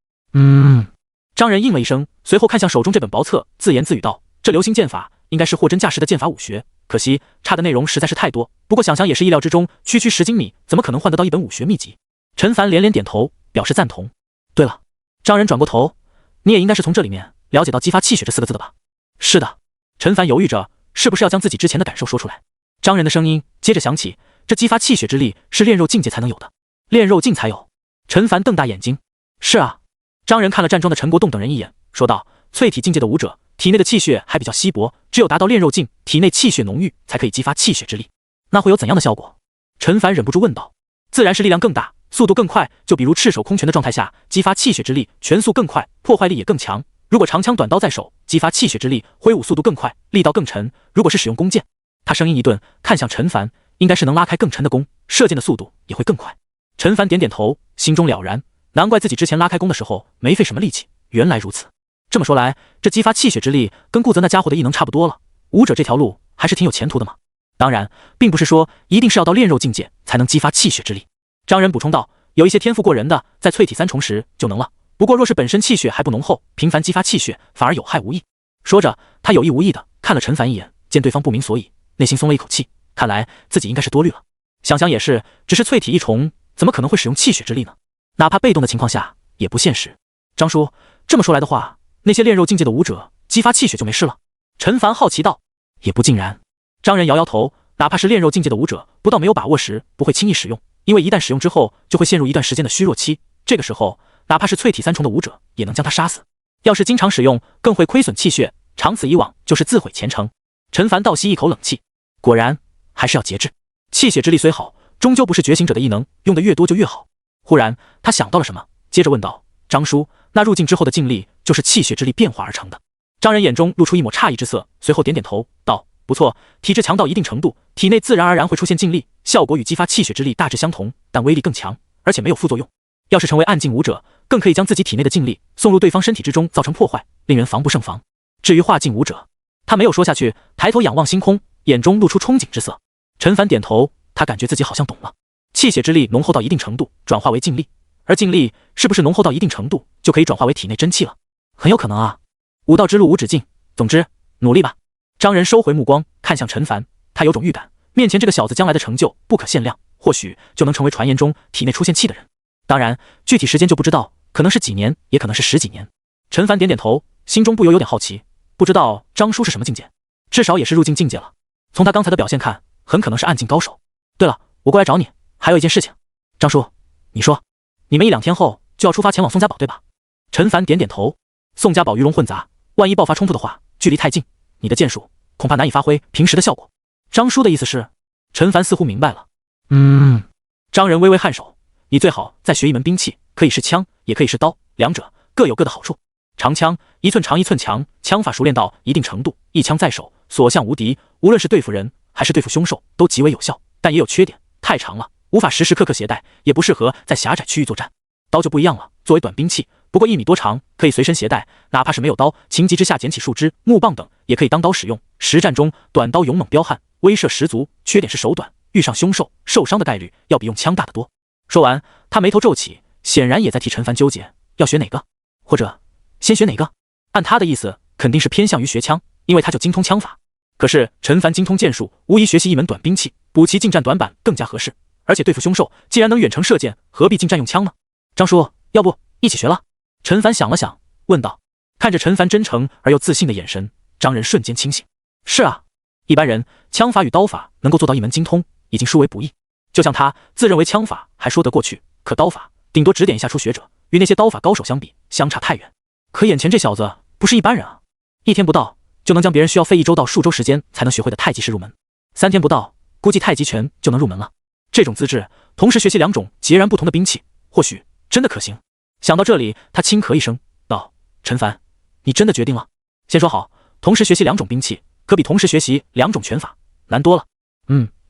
张仁应了一声，随后看向手中这本薄册，自言自语道：这流星剑法应该是货真价实的剑法武学，可惜差的内容实在是太多，不过想想也是意料之中，区区10斤米怎么可能换得到一本武学秘籍？陈凡连连点头表示赞同。对了，张仁转过头，你也应该是从这里面了解到激发气血这4个字的吧？是的。陈凡犹豫着是不是要将自己之前的感受说出来。张仁的声音接着响起，这激发气血之力是炼肉境界才能有的。炼肉境才有？陈凡瞪大眼睛。是啊。张仁看了站中的陈国栋等人一眼，说道：淬体境界的武者体内的气血还比较稀薄，只有达到炼肉境，体内气血浓郁，才可以激发气血之力。那会有怎样的效果？陈凡忍不住问道。自然是力量更大，速度更快，就比如赤手空拳的状态下，激发气血之力，拳速更快，破坏力也更强。如果长枪短刀在手，激发气血之力，挥舞速度更快，力道更沉。如果是使用弓箭，他声音一顿，看向陈凡，应该是能拉开更沉的弓，射箭的速度也会更快。陈凡点点头，心中了然，难怪自己之前拉开弓的时候没费什么力气，原来如此。这么说来，这激发气血之力跟顾泽那家伙的异能差不多了，武者这条路还是挺有前途的嘛。当然，并不是说一定是要到炼肉境界才能激发气血之力。张仁补充道，有一些天赋过人的，在淬体3重时就能了。不过若是本身气血还不浓厚，频繁激发气血反而有害无益。说着，他有意无意的看了陈凡一眼，见对方不明所以，内心松了一口气，看来自己应该是多虑了。想想也是，只是淬体1重，怎么可能会使用气血之力呢？哪怕被动的情况下也不现实。张叔，这么说来的话，那些炼肉境界的武者激发气血就没事了？陈凡好奇道。也不尽然。张仁摇摇头，哪怕是炼肉境界的武者，不到没有把握时不会轻易使用，因为一旦使用之后就会陷入一段时间的虚弱期，这个时候哪怕是淬体3重的武者也能将他杀死。要是经常使用，更会亏损气血，长此以往就是自毁前程。陈凡倒吸一口冷气，果然还是要节制。气血之力虽好，终究不是觉醒者的异能，用得越多就越好。忽然他想到了什么，接着问道：张叔，那入境之后的劲力就是气血之力变化而成的？张仁眼中露出一抹诧异之色，随后点点头道：不错，体质强到一定程度，体内自然而然会出现劲力，效果与激发气血之力大致相同，但威力更强，而且没有副作用。要是成为暗劲武者，更可以将自己体内的劲力送入对方身体之中，造成破坏，令人防不胜防。至于化劲武者，他没有说下去，抬头仰望星空，眼中露出憧憬之色。陈凡点头，他感觉自己好像懂了。气血之力浓厚到一定程度，转化为劲力，而劲力是不是浓厚到一定程度，就可以转化为体内真气了？很有可能啊。武道之路无止境，总之努力吧。张仁收回目光，看向陈凡，他有种预感，面前这个小子将来的成就不可限量，或许就能成为传言中体内出现气的人。当然，具体时间就不知道，可能是几年，也可能是10几年。陈凡点点头，心中不由有点好奇，不知道张叔是什么境界，至少也是入境境界了。从他刚才的表现看，很可能是暗境高手。对了，我过来找你，还有一件事情。张叔，你说，你们1、2天后就要出发前往宋家堡，对吧？陈凡点点头。宋家堡鱼龙混杂，万一爆发冲突的话，距离太近，你的剑术恐怕难以发挥平时的效果。张叔的意思是？陈凡似乎明白了。张仁微微颔首，你最好再学一门兵器，可以是枪，也可以是刀，两者各有各的好处。长枪1寸长1寸强，枪法熟练到一定程度，一枪在手，所向无敌，无论是对付人还是对付凶兽都极为有效，但也有缺点，太长了，无法时时刻刻携带，也不适合在狭窄区域作战。刀就不一样了，作为短兵器，不过1米多长，可以随身携带，哪怕是没有刀，情急之下捡起树枝、木棒等，也可以当刀使用。实战中，短刀勇猛彪悍，威慑十足，缺点是手短，遇上凶兽受伤的概率要比用枪大得多。说完，他眉头皱起，显然也在替陈凡纠结，要学哪个，或者先学哪个。按他的意思，肯定是偏向于学枪，因为他就精通枪法。可是陈凡精通剑术，无疑学习一门短兵器，补齐近战短板更加合适。而且对付凶兽，既然能远程射箭，何必近战用枪呢？张叔，要不一起学了？陈凡想了想，问道。看着陈凡真诚而又自信的眼神，张仁瞬间清醒。是啊，一般人枪法与刀法能够做到一门精通，已经殊为不易。就像他自认为枪法还说得过去，可刀法顶多指点一下初学者，与那些刀法高手相比，相差太远。可眼前这小子不是一般人啊！1天不到就能将别人需要费1周到数周时间才能学会的太极式入门，3天不到，估计太极拳就能入门了。这种资质，同时学习2种截然不同的兵器，或许真的可行。想到这里，他轻咳一声，道：“陈凡，你真的决定了？先说好，同时学习2种兵器，可比同时学习2种拳法难多了。”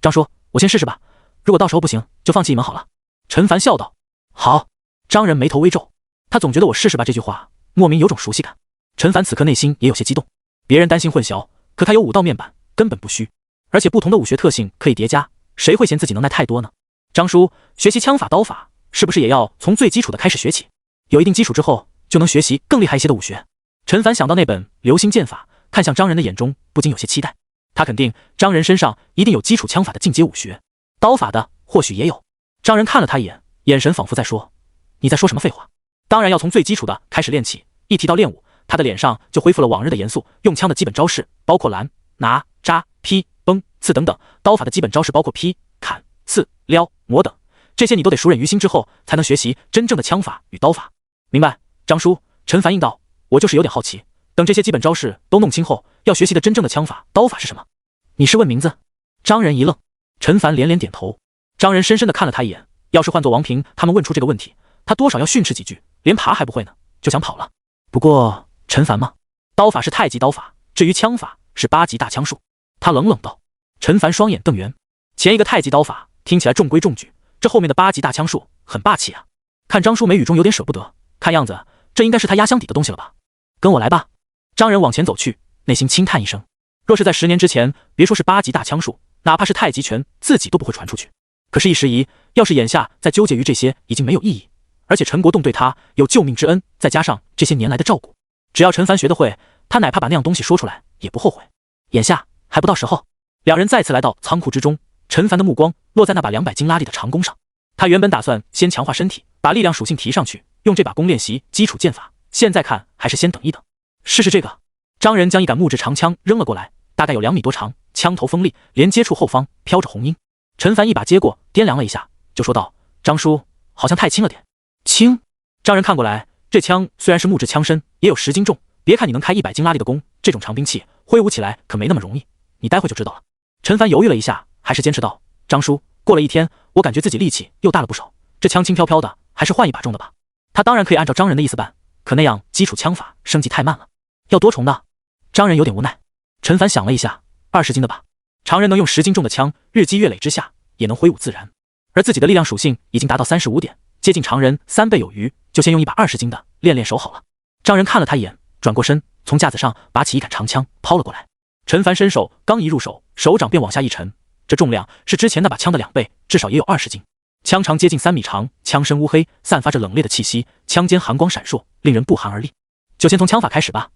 张叔，我先试试吧，如果到时候不行，就放弃一门好了。陈凡笑道。好。张仁眉头微皱，他总觉得我试试吧这句话莫名有种熟悉感。陈凡此刻内心也有些激动，别人担心混淆，可他有武道面板，根本不虚，而且不同的武学特性可以叠加，谁会嫌自己能耐太多呢？张叔，学习枪法刀法是不是也要从最基础的开始学起？有一定基础之后，就能学习更厉害一些的武学。陈凡想到那本《流星剑法》，看向张仁的眼中不禁有些期待。他肯定张仁身上一定有基础枪法的进阶武学，刀法的或许也有。张仁看了他一眼，眼神仿佛在说：“你在说什么废话？当然要从最基础的开始练起。”一提到练武，他的脸上就恢复了往日的严肃。用枪的基本招式包括拦、拿、扎、劈、崩、刺等等；刀法的基本招式包括劈、砍、刺、撩、磨等。这些你都得熟稔于心之后，才能学习真正的枪法与刀法。明白，张叔。陈凡应道。我就是有点好奇，等这些基本招式都弄清后，要学习的真正的枪法刀法是什么？你是问名字？张仁一愣，陈凡连连点头。张仁深深地看了他一眼，要是换做王平他们问出这个问题，他多少要训斥几句，连爬还不会呢，就想跑了。不过陈凡嘛，刀法是太极刀法，至于枪法是8级大枪术。他冷冷道。陈凡双眼瞪圆，前一个太极刀法听起来中规中矩，这后面的8级大枪术很霸气啊。看张叔眉宇中有点舍不得，看样子这应该是他压箱底的东西了吧。跟我来吧。张仁往前走去，内心轻叹一声，若是在10年之前，别说是8级大枪术，哪怕是太极拳，自己都不会传出去。可是，一时疑，要是眼下再纠结于这些，已经没有意义。而且陈国栋对他有救命之恩，再加上这些年来的照顾，只要陈凡学得会，他哪怕把那样东西说出来也不后悔。眼下还不到时候。两人再次来到仓库之中，陈凡的目光落在那把200斤拉力的长弓上。他原本打算先强化身体，把力量属性提上去，用这把弓练习基础剑法，现在看还是先等一等，试试这个。张仁将一杆木质长枪扔了过来，大概有2米多长，枪头锋利，连接处后方飘着红缨。陈凡一把接过，掂量了一下，就说道：“张叔，好像太轻了点。”轻？张仁看过来，这枪虽然是木质枪身，也有10斤重。别看你能开100斤拉力的弓，这种长兵器挥舞起来可没那么容易，你待会就知道了。陈凡犹豫了一下，还是坚持道：“张叔，过了1天，我感觉自己力气又大了不少，这枪轻飘飘的，还是换一把重的吧。”他当然可以按照张仁的意思办，可那样基础枪法升级太慢了。要多重的？张仁有点无奈。陈凡想了一下，20斤的吧。常人能用10斤重的枪，日积月累之下也能挥舞自然，而自己的力量属性已经达到35点，接近常人3倍有余，就先用一把20斤的练练手好了。张仁看了他一眼，转过身，从架子上拔起一杆长枪抛了过来。陈凡伸手刚一入手，手掌便往下一沉，这重量是之前那把枪的2倍，至少也有20斤。枪长接近3米长，枪身乌黑，散发着冷冽的气息，枪尖寒光闪烁，令人不寒而栗。就先从枪法开始吧。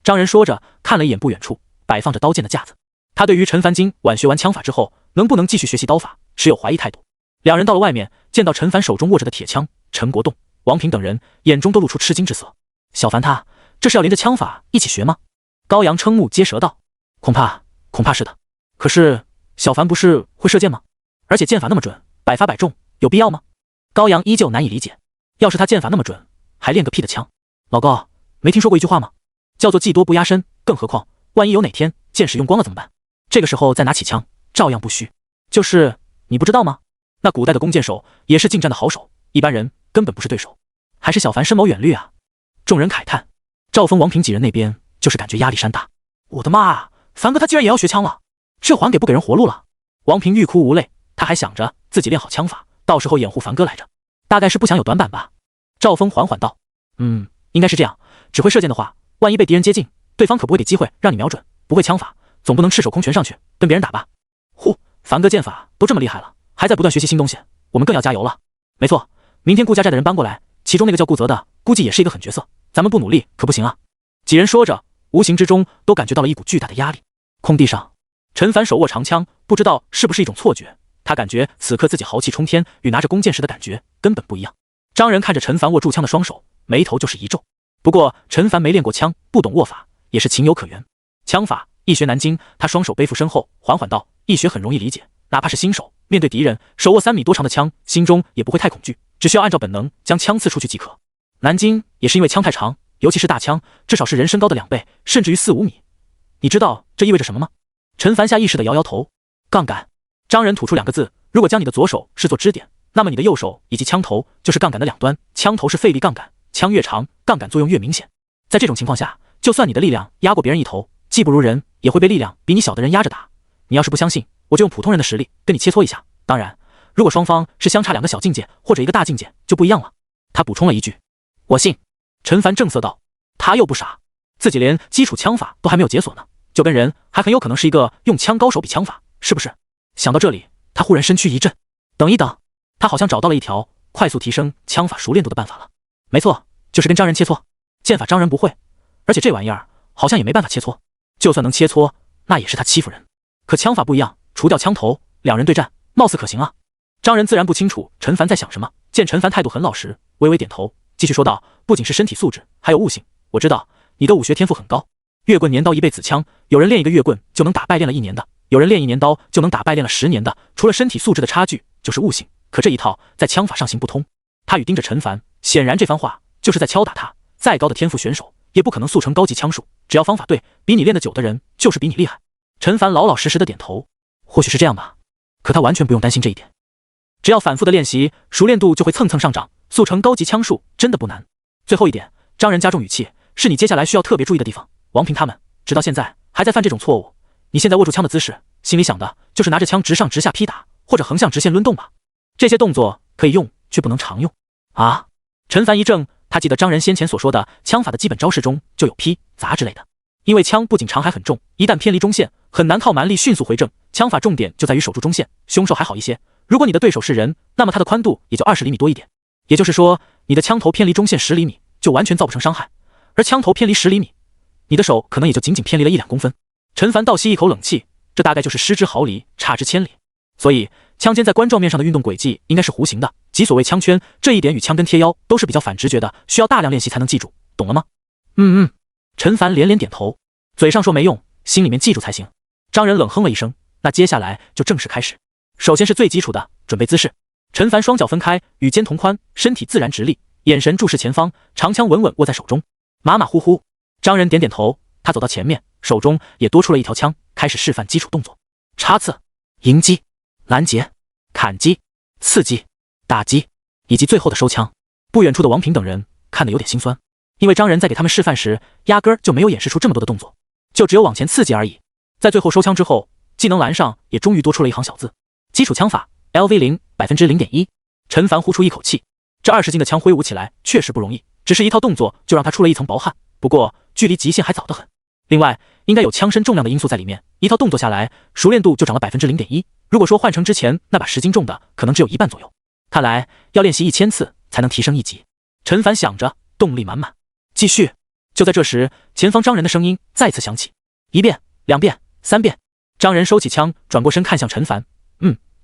张仁说着，看了一眼不远处摆放着刀剑的架子。他对于陈凡今晚学完枪法之后，能不能继续学习刀法，持有怀疑态度。两人到了外面，见到陈凡手中握着的铁枪，陈国栋、王平等人眼中都露出吃惊之色。小凡他这是要连着枪法一起学吗？高阳瞠目结舌道：恐怕是的。可是小凡不是会射箭吗？而且箭法那么准，百发百中，有必要吗？高阳依旧难以理解。要是他箭法那么准，还练个屁的枪！老高，没听说过一句话吗？叫做技多不压身，更何况万一有哪天箭使用光了怎么办？这个时候再拿起枪，照样不虚。就是你不知道吗？那古代的弓箭手也是近战的好手，一般人根本不是对手。还是小凡深谋远虑啊！众人慨叹。赵峰、王平几人那边就是感觉压力山大。我的妈啊！凡哥他竟然也要学枪了，这还给不给人活路了？王平欲哭无泪，他还想着自己练好枪法，到时候掩护凡哥来着。大概是不想有短板吧。赵峰缓缓道：应该是这样。只会射箭的话，万一被敌人接近，对方可不会给机会让你瞄准。不会枪法，总不能赤手空拳上去跟别人打吧？凡哥剑法都这么厉害了，还在不断学习新东西，我们更要加油了。没错，明天顾家寨的人搬过来，其中那个叫顾泽的，估计也是一个狠角色，咱们不努力可不行啊。几人说着，无形之中都感觉到了一股巨大的压力。空地上，陈凡手握长枪，不知道是不是一种错觉，他感觉此刻自己豪气冲天，与拿着弓箭时的感觉根本不一样。张仁看着陈凡握住枪的双手，眉头就是一皱。不过陈凡没练过枪，不懂握法，也是情有可原。枪法易学难精，他双手背负身后，缓缓道：易学很容易理解，哪怕是新手，面对敌人手握3米多长的枪，心中也不会太恐惧，只需要按照本能将枪刺出去即可。难精也是因为枪太长，尤其是大枪，至少是人身高的2倍，甚至于4、5米。你知道这意味着什么吗？陈凡下意识地摇摇头。杠杆。张仁吐出2个字，如果将你的左手视作支点，那么你的右手以及枪头就是杠杆的两端，枪头是费力杠杆，枪越长，杠杆作用越明显。在这种情况下，就算你的力量压过别人一头，技不如人，也会被力量比你小的人压着打。你要是不相信，我就用普通人的实力跟你切磋一下。当然，如果双方是相差2个小境界或者1个大境界，就不一样了。他补充了一句：我信。陈凡正色道：他又不傻，自己连基础枪法都还没有解锁呢，就跟人还很有可能是一个用枪高手比枪法，是不是？想到这里，他忽然身躯一震。等一等，他好像找到了一条快速提升枪法熟练度的办法了。没错，就是跟张仁切磋。剑法张仁不会，而且这玩意儿好像也没办法切磋，就算能切磋，那也是他欺负人。可枪法不一样，除掉枪头，2人对战，貌似可行啊。张仁自然不清楚陈凡在想什么，见陈凡态度很老实，微微点头，继续说道：不仅是身体素质，还有悟性。我知道你的武学天赋很高，月棍年刀1辈子枪，有人练1个月棍就能打败练了1年的，有人练1年刀就能打败练了10年的。除了身体素质的差距，就是悟性。可这一套在枪法上行不通。他语盯着陈凡，显然这番话就是在敲打他。再高的天赋选手也不可能速成高级枪术，只要方法对，比你练得久的人就是比你厉害。陈凡老老实实的点头，或许是这样吧，可他完全不用担心这一点。只要反复的练习，熟练度就会蹭蹭上涨，速成高级枪术真的不难。最后一点，张仁加重语气，是你接下来需要特别注意的地方。王平他们直到现在还在犯这种错误。你现在握住枪的姿势，心里想的就是拿着枪直上直下劈打，或者横向直线抡动吧。这些动作可以用，却不能常用啊。陈凡一怔，他记得张仁先前所说的枪法的基本招式中就有劈、砸之类的。因为枪不仅长还很重，一旦偏离中线，很难靠蛮力迅速回正。枪法重点就在于守住中线，凶手还好一些。如果你的对手是人，那么他的宽度也就20厘米多一点。也就是说，你的枪头偏离中线10厘米，就完全造不成伤害；而枪头偏离10厘米，你的手可能也就仅仅偏离了1、2公分。陈凡倒吸一口冷气，这大概就是失之毫厘，差之千里。所以枪尖在冠状面上的运动轨迹应该是弧形的，即所谓枪圈，这一点与枪根贴腰都是比较反直觉的，需要大量练习才能记住，懂了吗？陈凡连连点头，嘴上说没用，心里面记住才行。张仁冷哼了一声，那接下来就正式开始。首先是最基础的准备姿势。陈凡双脚分开，与肩同宽，身体自然直立，眼神注视前方，长枪稳稳握在手中，马马虎虎。张仁点点头，他走到前面，手中也多出了一条枪，开始示范基础动作：插刺、迎击、拦截、砍击、刺击、打击，以及最后的收枪。不远处的王平等人看得有点心酸，因为张仁在给他们示范时，压根儿就没有演示出这么多的动作，就只有往前刺激而已。在最后收枪之后，技能栏上也终于多出了一行小字：基础枪法 LV0 0.1%。陈凡呼出一口气，这20斤的枪挥舞起来确实不容易，只是一套动作就让他出了一层薄汗。不过距离极限还早得很，另外应该有枪身重量的因素在里面，一套动作下来，熟练度就涨了 0.1%。如果说换成之前那把10斤重的，可能只有1半左右。看来要练习1000次才能提升1级。陈凡想着，动力满满。继续。就在这时，前方张仁的声音再次响起：1遍、2遍、3遍。张仁收起枪，转过身看向陈凡：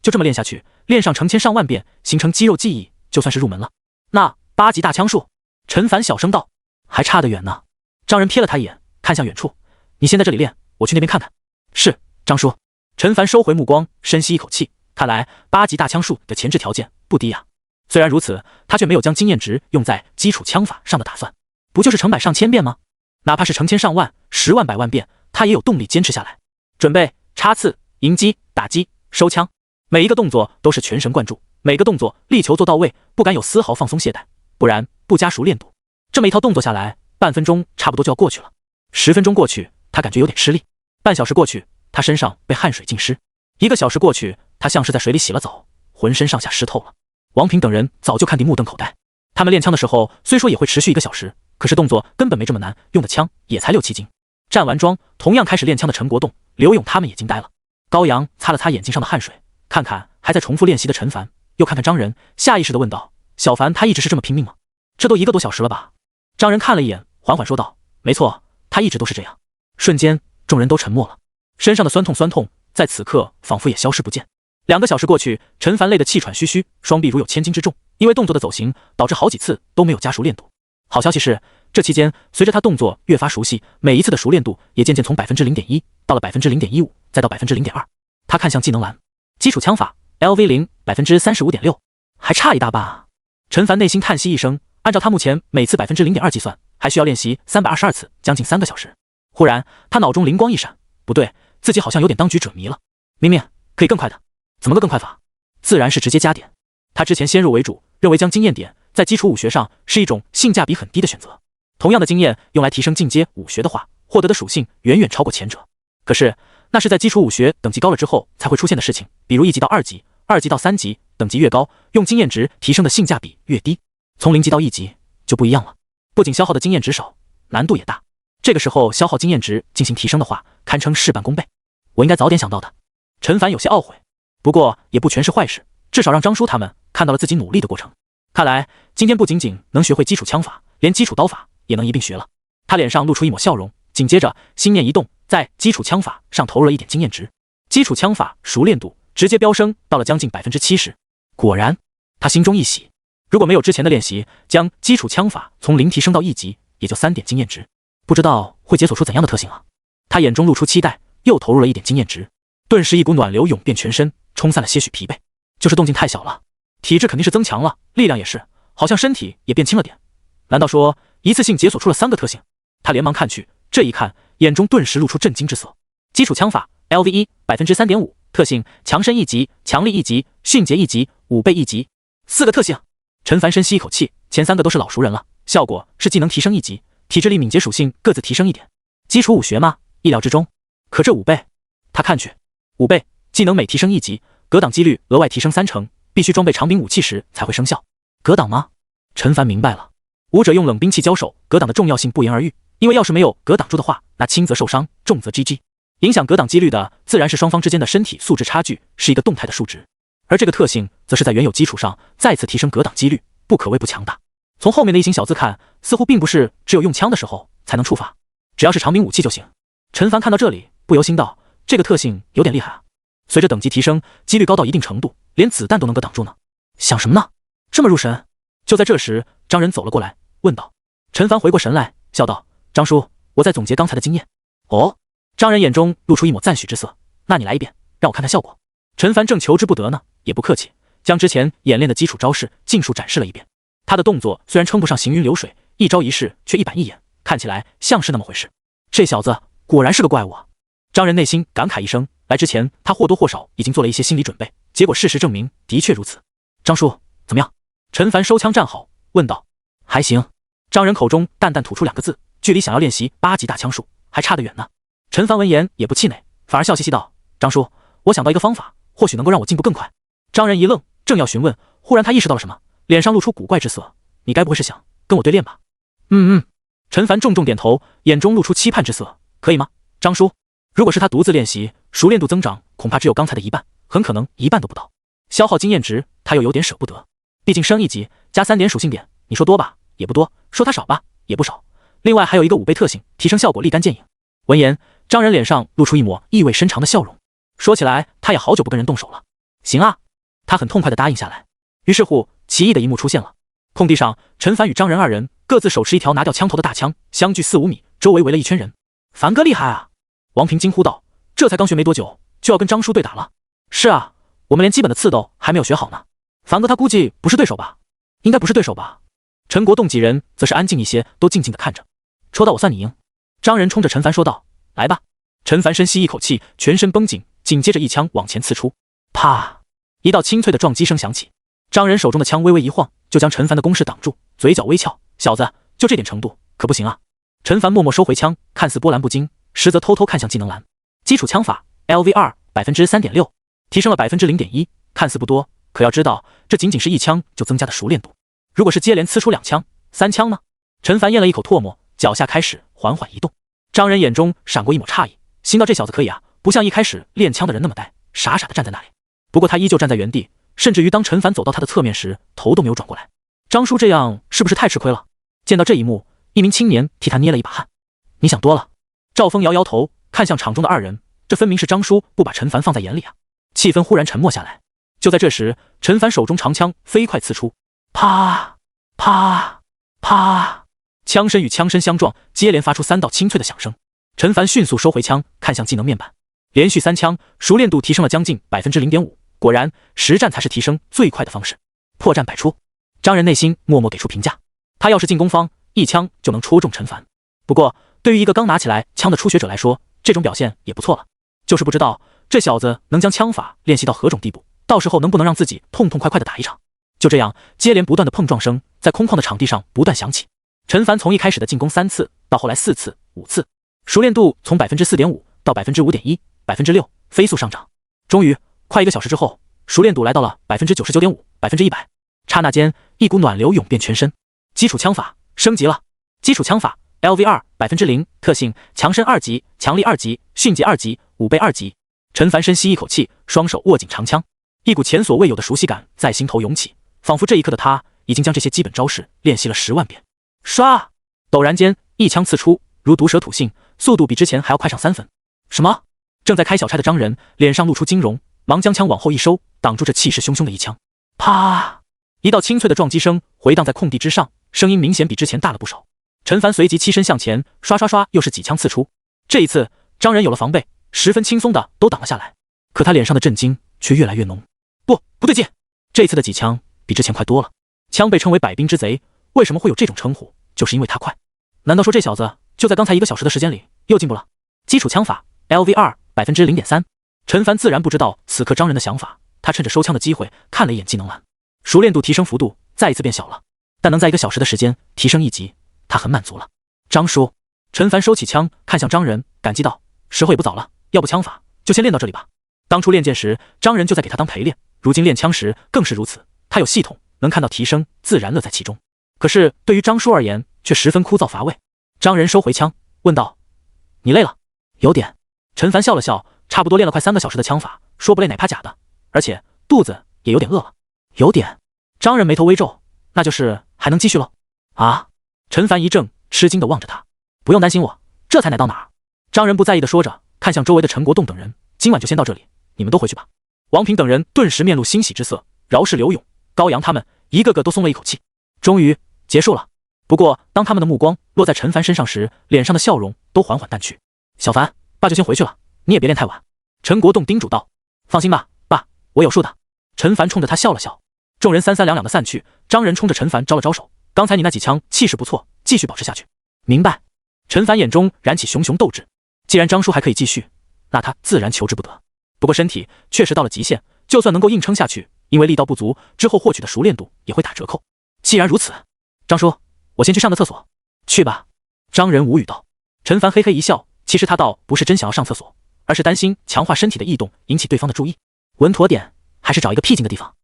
就这么练下去，练上成千上万遍，形成肌肉记忆，就算是入门了。那8级大枪术？陈凡小声道。还差得远呢。张仁瞥了他一眼，看向远处，你先在这里练，我去那边看看。是，张叔。陈凡收回目光，深吸一口气，看来8级大枪术的前置条件不低啊。虽然如此，他却没有将经验值用在基础枪法上的打算。不就是成百上千遍吗？哪怕是成千上万、10万100万遍，他也有动力坚持下来。准备，插刺、迎击、打击、收枪，每一个动作都是全神贯注，每个动作力求做到位，不敢有丝毫放松懈怠，不然不加熟练度。这么一套动作下来，半分钟差不多就要过去了。10分钟过去，他感觉有点吃力；半小时过去，他身上被汗水浸湿；1个小时过去，他像是在水里洗了澡，浑身上下湿透了。王平等人早就看得目瞪口呆。他们练枪的时候，虽说也会持续1个小时，可是动作根本没这么难，用的枪也才6、7斤。站完桩，同样开始练枪的陈国栋、刘勇他们也惊呆了。高阳擦了擦眼睛上的汗水，看看还在重复练习的陈凡，又看看张仁，下意识地问道：小凡他一直是这么拼命吗？这都1个多小时了吧？张仁看了一眼，缓缓说道：没错，他一直都是这样。瞬间，众人都沉默了，身上的酸痛在此刻仿佛也消失不见。2个小时过去，陈凡累得气喘吁吁，双臂如有千斤之重，因为动作的走形，导致好几次都没有加熟练度。好消息是，这期间随着他动作越发熟悉，每一次的熟练度也渐渐从 0.1% 到了 0.15%， 再到 0.2%。他看向技能栏，基础枪法 LV0 35.6%， 还差一大半啊！陈凡内心叹息一声，按照他目前每次 0.2% 计算，还需要练习322次，将近3个小时。忽然，他脑中灵光一闪，不对，自己好像有点当局者迷了。明明可以更快的，怎么个更快法？自然是直接加点。他之前先入为主，认为将经验点在基础武学上是一种性价比很低的选择。同样的经验用来提升进阶武学的话，获得的属性远远超过前者。可是那是在基础武学等级高了之后才会出现的事情，比如1级到2级、2级到3级，等级越高，用经验值提升的性价比越低。从0级到1级就不一样了，不仅消耗的经验值少，难度也大。这个时候消耗经验值进行提升的话，堪称事半功倍。我应该早点想到的。陈凡有些懊悔，不过也不全是坏事，至少让张叔他们看到了自己努力的过程。看来今天不仅仅能学会基础枪法，连基础刀法也能一并学了。他脸上露出一抹笑容，紧接着心念一动，在基础枪法上投入了一点经验值，基础枪法熟练度直接飙升到了将近 70%。 果然，他心中一喜。如果没有之前的练习，将基础枪法从0提升到1级，也就3点经验值，不知道会解锁出怎样的特性啊！他眼中露出期待，又投入了一点经验值，顿时一股暖流涌遍全身，冲散了些许疲惫。就是动静太小了，体质肯定是增强了，力量也是，好像身体也变轻了点。难道说一次性解锁出了3个特性？他连忙看去，这一看，眼中顿时露出震惊之色。基础枪法 LV1 3.5%， 特性强身1级、强力1级、迅捷1级、5倍1级，4个特性。陈凡深吸一口气，前3个都是老熟人了，效果是技能提升1级，体质力、敏捷属性各自提升1点。基础武学吗？意料之中。可这5倍，他看去，5倍技能每提升1级，格挡几率额外提升30%，必须装备长柄武器时才会生效。格挡吗？陈凡明白了，武者用冷兵器交手，格挡的重要性不言而喻，因为要是没有格挡住的话，那轻则受伤，重则 GG。影响格挡几率的自然是双方之间的身体素质差距，是一个动态的数值。而这个特性则是在原有基础上再次提升格挡几率，不可谓不强大。从后面的一行小字看，似乎并不是只有用枪的时候才能触发，只要是长柄武器就行。陈凡看到这里，不由心道，这个特性有点厉害啊！随着等级提升，几率高到一定程度，连子弹都能格挡住呢。想什么呢？这么入神？就在这时，张仁走了过来，问道。陈凡回过神来，笑道：张叔，我在总结刚才的经验。哦。张仁眼中露出一抹赞许之色，那你来一遍，让我看看效果。陈凡正求之不得呢，也不客气，将之前演练的基础招式尽数展示了一遍。他的动作虽然称不上行云流水，一招一式却一板一眼，看起来像是那么回事。这小子果然是个怪物啊！张仁内心感慨一声，来之前他或多或少已经做了一些心理准备，结果事实证明的确如此。张叔，怎么样？陈凡收枪站好，问道。还行。张仁口中淡淡吐出2个字，距离想要练习8级大枪术还差得远呢。陈凡闻言也不气馁，反而笑嘻嘻道：张叔，我想到一个方法，或许能够让我进步更快。张仁一愣，正要询问，忽然他意识到了什么，脸上露出古怪之色。你该不会是想跟我对练吧？陈凡重重点头，眼中露出期盼之色。可以吗，张叔？如果是他独自练习，熟练度增长恐怕只有刚才的一半，很可能一半都不到。消耗经验值他又有点舍不得，毕竟升1级加3点属性点，你说多吧也不多，说他少吧也不少。另外还有一个5倍特性，提升效果立竿见影。闻言，张仁脸上露出一抹意味深长的笑容。说起来，他也好久不跟人动手了。行啊，他很痛快地答应下来。于是乎，奇异的一幕出现了。空地上，陈凡与张仁二人各自手持一条拿掉枪头的大枪，相距4、5米，周围围了一圈人。凡哥厉害啊！王平惊呼道：“这才刚学没多久，就要跟张叔对打了？”是啊，我们连基本的刺斗还没有学好呢。凡哥他估计不是对手吧？应该不是对手吧？陈国栋几人则是安静一些，都静静地看着。戳到我算你赢。张仁冲着陈凡说道：“来吧。”陈凡深吸一口气，全身绷紧，紧接着一枪往前刺出。啪！一道清脆的撞击声响起。张仁手中的枪微微一晃，就将陈凡的攻势挡住，嘴角微翘：“小子，就这点程度，可不行啊！”陈凡默默收回枪，看似波澜不惊，实则偷偷看向技能栏。基础枪法 LV2 3.6%， 提升了 0.1%， 看似不多，可要知道，这仅仅是一枪就增加的熟练度。如果是接连呲出2枪、3枪呢？陈凡咽了一口唾沫，脚下开始缓缓移动。张仁眼中闪过一抹诧异，心道这小子可以啊，不像一开始练枪的人那么呆，傻傻的站在那里。不过他依旧站在原地，甚至于当陈凡走到他的侧面时，头都没有转过来。张叔这样是不是太吃亏了？见到这一幕，一名青年替他捏了一把汗。你想多了。赵峰摇摇头，看向场中的二人，这分明是张叔不把陈凡放在眼里啊。气氛忽然沉默下来。就在这时，陈凡手中长枪飞快刺出，啪啪啪，枪身与枪身相撞，接连发出3道清脆的响声。陈凡迅速收回枪，看向技能面板，连续3枪，熟练度提升了将近 0.5%。果然，实战才是提升最快的方式，破绽百出。张仁内心默默给出评价，他要是进攻方，一枪就能戳中陈凡。不过，对于一个刚拿起来枪的初学者来说，这种表现也不错了。就是不知道这小子能将枪法练习到何种地步，到时候能不能让自己痛痛快快的打一场。就这样，接连不断的碰撞声在空旷的场地上不断响起。陈凡从一开始的进攻3次，到后来4次、5次，熟练度从 4.5% 到 5.1%、6%， 飞速上涨。终于，快1个小时之后，熟练度来到了 99.5%、100%。刹那间，一股暖流涌遍全身。基础枪法升级了。基础枪法 LV2 0%， 特性强身2级、强力2级、迅捷2级、5倍2级。陈凡深吸一口气，双手握紧长枪，一股前所未有的熟悉感在心头涌起，仿佛这一刻的他已经将这些基本招式练习了10万遍。唰！陡然间，一枪刺出，如毒蛇吐信，速度比之前还要快上3分。什么？正在开小差的张仁脸上露出惊容，忙将枪往后一收，挡住这气势汹汹的一枪。啪！一道清脆的撞击声回荡在空地之上，声音明显比之前大了不少。陈凡随即欺身向前，刷刷刷又是几枪刺出。这一次，张仁有了防备，十分轻松的都挡了下来。可他脸上的震惊却越来越浓。不对劲！这次的几枪比之前快多了。枪被称为百兵之贼，为什么会有这种称呼？就是因为他快。难道说这小子就在刚才1个小时的时间里又进步了？基础枪法 LV2 0.3%。陈凡自然不知道此刻张仁的想法，他趁着收枪的机会看了一眼技能栏，熟练度提升幅度再一次变小了，但能在1个小时的时间提升1级，他很满足了。张叔，陈凡收起枪，看向张仁，感激道：“时候也不早了，要不枪法就先练到这里吧。”当初练剑时，张仁就在给他当陪练，如今练枪时更是如此。他有系统，能看到提升，自然乐在其中。可是对于张叔而言，却十分枯燥乏味。张仁收回枪，问道：“你累了？”有点。陈凡笑了笑，差不多练了快3个小时的枪法，说不累哪怕假的，而且肚子也有点饿了。有点。张仁眉头微皱，那就是还能继续咯？啊！陈凡一怔，吃惊地望着他。不用担心我，这才乃到哪儿？张仁不在意地说着，看向周围的陈国栋等人，今晚就先到这里，你们都回去吧。王平等人顿时面露欣喜之色，饶是刘勇、高阳他们一个个都松了一口气，终于结束了。不过当他们的目光落在陈凡身上时，脸上的笑容都缓缓淡去。小凡，爸就先回去了，你也别练太晚。陈国栋叮嘱道。放心吧，爸，我有数的。陈凡冲着他笑了笑。众人三三两两的散去，张仁冲着陈凡招了招手，刚才你那几枪气势不错，继续保持下去。明白。陈凡眼中燃起熊熊斗志，既然张叔还可以继续，那他自然求之不得。不过身体确实到了极限，就算能够硬撑下去，因为力道不足，之后获取的熟练度也会打折扣。既然如此，张叔，我先去上个厕所。去吧。张仁无语道。陈凡嘿嘿一笑，其实他倒不是真想要上厕所，而是担心强化身体的异动引起对方的注意。稳妥点，还是找一个僻静的地方。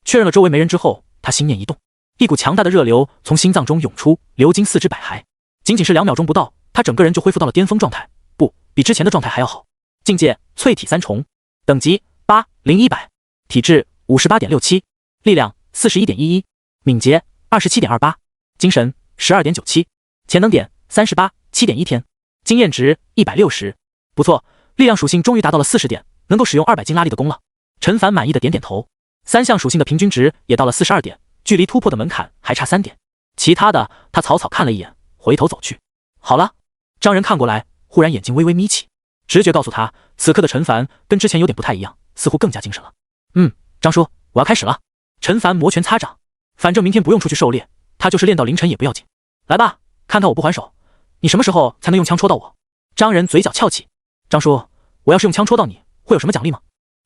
确认了周围没人之后，他心念一动，一股强大的热流从心脏中涌出，流经4肢百骸。仅仅是2秒钟不到，他整个人就恢复到了巅峰状态，不，比之前的状态还要好。境界淬体3重，等级8、0、100，体质58.67，力量41.11，敏捷27.28，精神12.97，潜能点38 7.1天，经验值160。不错，力量属性终于达到了40点，能够使用200斤拉力的弓了。陈凡满意的点点头。3项属性的平均值也到了42点，距离突破的门槛还差3点。其他的他草草看了一眼，回头走去。好了，张仁看过来，忽然眼睛微微眯起，直觉告诉他，此刻的陈凡跟之前有点不太一样，似乎更加精神了。张叔，我要开始了。陈凡摩拳擦掌，反正明天不用出去狩猎，他就是练到凌晨也不要紧。来吧，看看我不还手，你什么时候才能用枪戳到我？张仁嘴角翘起。张叔，我要是用枪戳到你，会有什么奖励吗？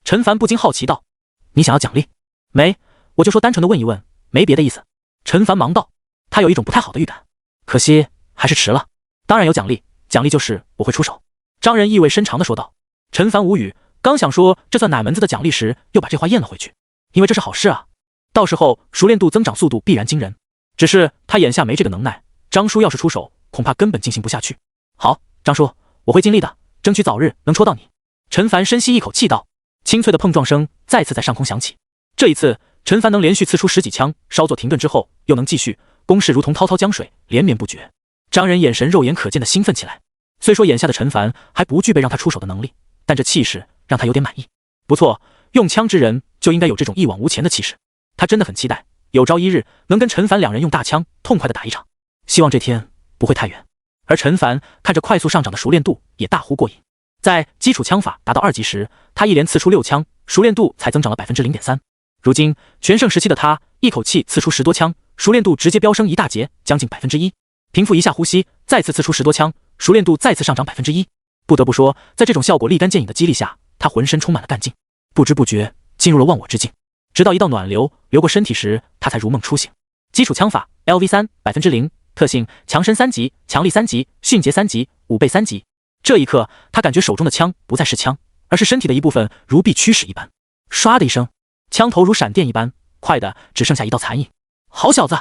陈凡不禁好奇道。你想要奖励？没，我就说单纯的问一问，没别的意思。陈凡忙道，他有一种不太好的预感，可惜还是迟了。当然有奖励，奖励就是我会出手。张仁意味深长地说道。陈凡无语，刚想说这算哪门子的奖励时，又把这话咽了回去，因为这是好事啊，到时候熟练度增长速度必然惊人。只是他眼下没这个能耐，张叔要是出手，恐怕根本进行不下去。好，张叔，我会尽力的，争取早日能戳到你。陈凡深吸一口气道。清脆的碰撞声再次在上空响起，这一次陈凡能连续刺出10几枪，稍作停顿之后又能继续，攻势如同滔滔江水，连绵不绝。张仁眼神肉眼可见的兴奋起来，虽说眼下的陈凡还不具备让他出手的能力，但这气势让他有点满意。不错，用枪之人就应该有这种一往无前的气势。他真的很期待有朝一日能跟陈凡两人用大枪痛快的打一场，希望这天不会太远。而陈凡看着快速上涨的熟练度，也大呼过瘾。在基础枪法达到2级时，他一连刺出6枪，熟练度才增长了 0.3%。如今全盛时期的他，一口气刺出10多枪，熟练度直接飙升一大截，将近1%。平复一下呼吸，再次刺出10多枪，熟练度再次上涨1%。不得不说，在这种效果立竿见影的激励下，他浑身充满了干劲，不知不觉进入了忘我之境。直到一道暖流流过身体时，他才如梦初醒。基础枪法 LV3 0%，特性强身3级，强力3级，迅捷3级，武备3级。这一刻，他感觉手中的枪不再是枪，而是身体的一部分，如臂驱使一般。唰的一声，枪头如闪电一般，快的只剩下一道残影。好小子！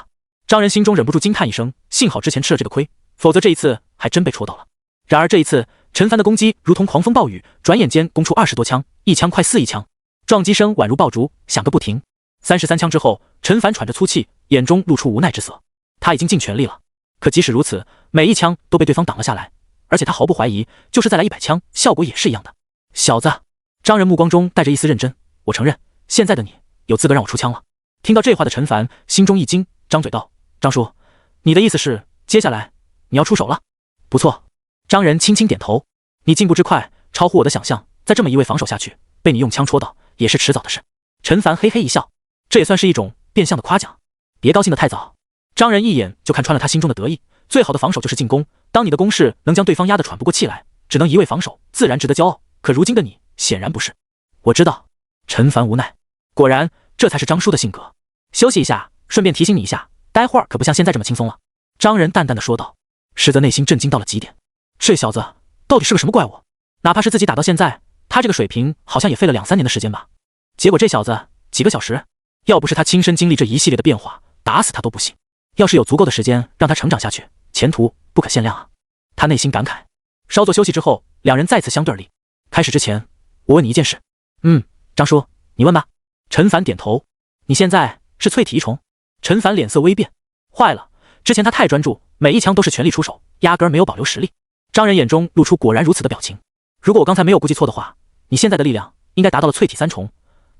张仁心中忍不住惊叹一声，幸好之前吃了这个亏，否则这一次还真被戳到了。然而这一次，陈凡的攻击如同狂风暴雨，转眼间攻出20多枪，一枪快4亿枪，撞击声宛如爆竹，响个不停。33枪之后，陈凡喘着粗气，眼中露出无奈之色。他已经尽全力了，可即使如此，每一枪都被对方挡了下来。而且他毫不怀疑，就是再来100枪，效果也是一样的。小子，张仁目光中带着一丝认真，我承认，现在的你有资格让我出枪了。听到这话的陈凡心中一惊，张嘴道：张叔，你的意思是接下来你要出手了？不错。张仁轻轻点头，你进步之快，超乎我的想象，再这么一味防守下去，被你用枪戳到也是迟早的事。陈凡嘿嘿一笑，这也算是一种变相的夸奖。别高兴得太早。张仁一眼就看穿了他心中的得意，最好的防守就是进攻，当你的攻势能将对方压得喘不过气来，只能一味防守，自然值得骄傲。可如今的你显然不是。我知道。陈凡无奈，果然这才是张叔的性格。休息一下，顺便提醒你一下，待会儿可不像现在这么轻松了。张仁淡淡的说道。实则内心震惊到了极点，这小子到底是个什么怪物？哪怕是自己打到现在，他这个水平好像也费了2、3年的时间吧。结果这小子几个小时，要不是他亲身经历这一系列的变化，打死他都不行。要是有足够的时间让他成长下去，前途不可限量啊！他内心感慨。稍作休息之后，两人再次相对而立。开始之前，我问你一件事。张叔，你问吧。陈凡点头。你现在是淬体一重？陈凡脸色微变。坏了，之前他太专注，每一枪都是全力出手，压根儿没有保留实力。张仁眼中露出果然如此的表情。如果我刚才没有估计错的话，你现在的力量应该达到了淬体3重，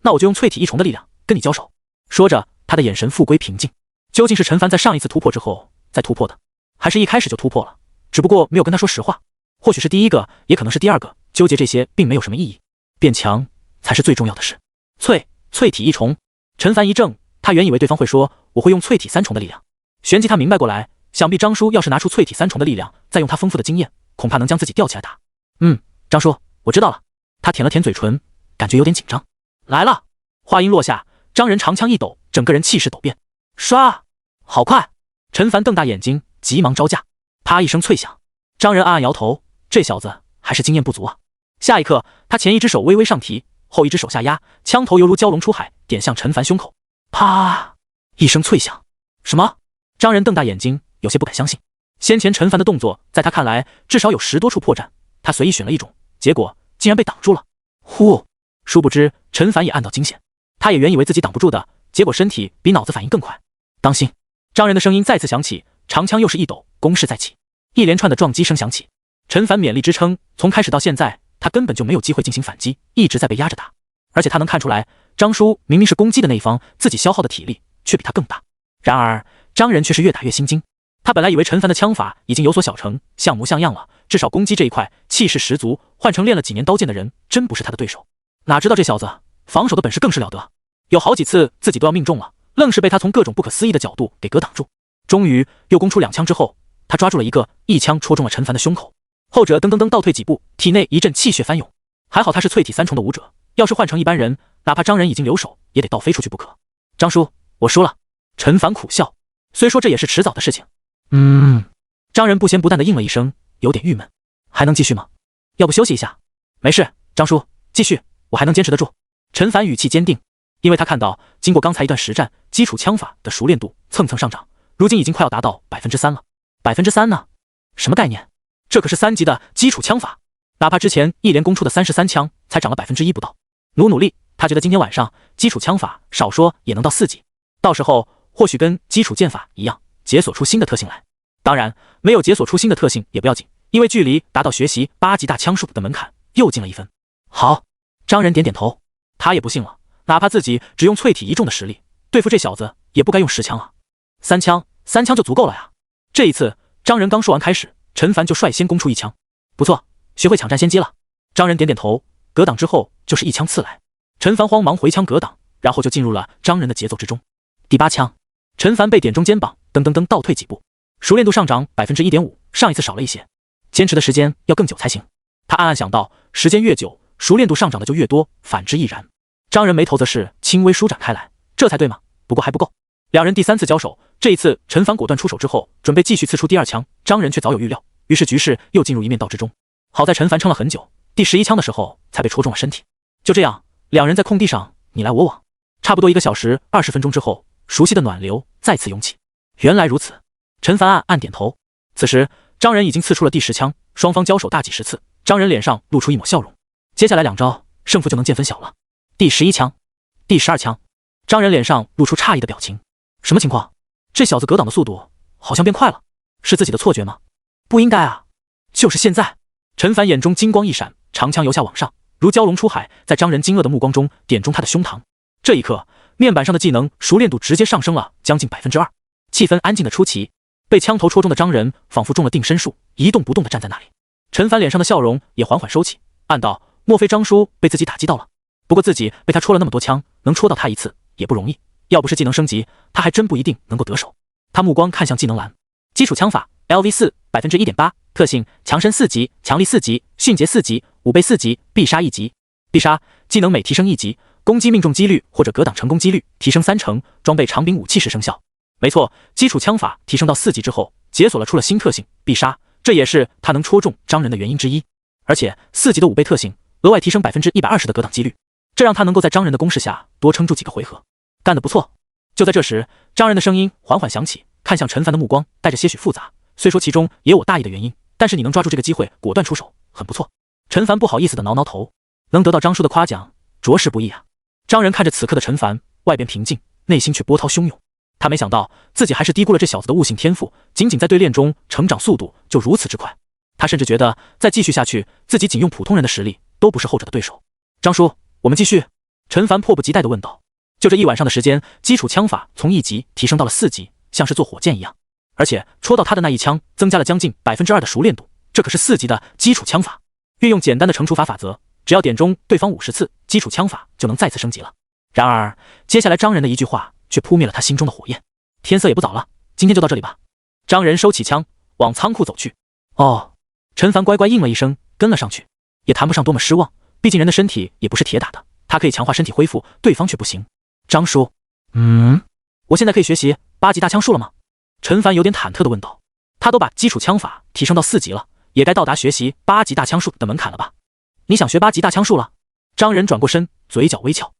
那我就用淬体1重的力量跟你交手。说着，他的眼神复归平静。究竟是陈凡在上一次突破之后再突破的，还是一开始就突破了，只不过没有跟他说实话？或许是第一个，也可能是第二个，纠结这些并没有什么意义，变强才是最重要的事。淬体1重。陈凡一怔，他原以为对方会说我会用淬体3重的力量，旋即他明白过来，想必张叔要是拿出淬体3重的力量，再用他丰富的经验，恐怕能将自己吊起来打。张叔，我知道了。他舔了舔嘴唇，感觉有点紧张。来了。话音落下，张仁长枪一抖，整个人气势陡变。唰，好快！陈凡瞪大眼睛，急忙招架。啪一声脆响，张仁暗暗摇头，这小子还是经验不足啊。下一刻，他前一只手微微上提，后一只手下压，枪头犹如蛟龙出海，点向陈凡胸口。啪一声脆响。什么？张仁瞪大眼睛，有些不敢相信。先前陈凡的动作，在他看来至少有10多处破绽，他随意选了一种，结果竟然被挡住了。呼！殊不知陈凡也暗道惊险，他也原以为自己挡不住的，结果身体比脑子反应更快。当心！张仁的声音再次响起，长枪又是一抖，攻势再起，一连串的撞击声响起。陈凡勉力支撑，从开始到现在，他根本就没有机会进行反击，一直在被压着打。而且他能看出来，张叔明明是攻击的那一方，自己消耗的体力却比他更大。然而张仁却是越打越心惊。他本来以为陈凡的枪法已经有所小成，像模像样了，至少攻击这一块气势十足，换成练了几年刀剑的人，真不是他的对手。哪知道这小子防守的本事更是了得，有好几次自己都要命中了，愣是被他从各种不可思议的角度给格挡住。终于又攻出2枪之后，他抓住了一个，一枪戳中了陈凡的胸口，后者噔噔噔倒退几步，体内一阵气血翻涌。还好他是淬体3重的武者，要是换成一般人，哪怕张仁已经留手，也得倒飞出去不可。张叔，我输了。陈凡苦笑，虽说这也是迟早的事情。张仁不咸不淡的应了一声，有点郁闷。还能继续吗？要不休息一下？没事，张叔，继续，我还能坚持得住。陈凡语气坚定，因为他看到经过刚才一段实战，基础枪法的熟练度蹭蹭上涨，如今已经快要达到 3% 了。3%呢？什么概念？这可是3级的基础枪法，哪怕之前一连攻出的33枪才涨了 1% 不到。努力，他觉得今天晚上基础枪法少说也能到4级，到时候或许跟基础剑法一样，解锁出新的特性来。当然，没有解锁出新的特性也不要紧，因为距离达到学习8级大枪术的门槛又近了一分。好，张仁点点头，他也不信了，哪怕自己只用淬体1重的实力对付这小子，也不该用10枪啊，3枪就足够了呀。这一次，张仁刚说完开始，陈凡就率先攻出1枪，不错，学会抢占先机了。张仁点点头，格挡之后就是1枪刺来，陈凡慌忙回枪格挡，然后就进入了张仁的节奏之中。第8枪，陈凡被点中肩膀，噔噔噔倒退几步，熟练度上涨 1.5%， 上一次少了一些，坚持的时间要更久才行。他暗暗想到，时间越久，熟练度上涨的就越多，反之亦然。张仁眉头则是轻微舒展开来，这才对嘛，不过还不够。两人第3次交手，这一次陈凡果断出手之后，准备继续刺出第2枪，张仁却早有预料，于是局势又进入一面倒之中。好在陈凡撑了很久，第11枪的时候才被戳中了身体。就这样，两人在空地上你来我往，差不多1个小时20分钟之后，熟悉的暖流再次涌起。原来如此，陈凡暗暗点头。此时张仁已经刺出了第10枪，双方交手大几十次，张仁脸上露出一抹笑容。接下来2招，胜负就能见分晓了。第11枪，第12枪，张仁脸上露出诧异的表情。什么情况？这小子格挡的速度好像变快了，是自己的错觉吗？不应该啊，就是现在。陈凡眼中金光一闪，长枪由下往上，如蛟龙出海，在张仁惊愕的目光中点中他的胸膛。这一刻，面板上的技能熟练度直接上升了将近 2%， 气氛安静的出奇。被枪头戳中的张仁仿佛中了定身术，一动不动地站在那里。陈凡脸上的笑容也缓缓收起，暗道莫非张叔被自己打击到了？不过自己被他戳了那么多枪，能戳到他一次也不容易，要不是技能升级，他还真不一定能够得手。他目光看向技能栏，基础枪法 LV4 1.8%， 特性强身4级，强力4级，迅捷4级，5倍4级，必杀1级。必杀技能每提升1级，攻击命中几率或者格挡成功几率提升3成，装备长柄武器时生效。没错，基础枪法提升到4级之后，解锁了出了新特性必杀，这也是他能戳中张仁的原因之一。而且4级的5倍特性额外提升 120% 的格挡几率，这让他能够在张仁的攻势下多撑住几个回合，干得不错。就在这时，张仁的声音缓缓响起，看向陈凡的目光带着些许复杂，虽说其中也有我大意的原因，但是你能抓住这个机会果断出手，很不错。陈凡不好意思的挠挠头，能得到张叔的夸奖着实不易啊。张仁看着此刻的陈凡，外边平静，内心却波涛汹涌。他没想到自己还是低估了这小子的悟性天赋，仅在对练中成长速度就如此之快。他甚至觉得再继续下去，自己仅用普通人的实力都不是后者的对手。张叔，我们继续。陈凡迫不及待地问道。就这一晚上的时间，基础枪法从1级提升到了4级，像是坐火箭一样。而且戳到他的那一枪增加了将近 2% 的熟练度，这可是4级的基础枪法。运用简单的乘除法法则，只要点中对方50次，基础枪法就能再次升级了。然而接下来张仁的一句话却扑灭了他心中的火焰。天色也不早了，今天就到这里吧。张仁收起枪，往仓库走去。哦，陈凡乖乖应了一声，跟了上去。也谈不上多么失望，毕竟人的身体也不是铁打的，他可以强化身体恢复，对方却不行。张叔，我现在可以学习8级大枪术了吗？陈凡有点忐忑地问道。他都把基础枪法提升到4级了，也该到达学习8级大枪术的门槛了吧？你想学8级大枪术了？张仁转过身，嘴角微翘。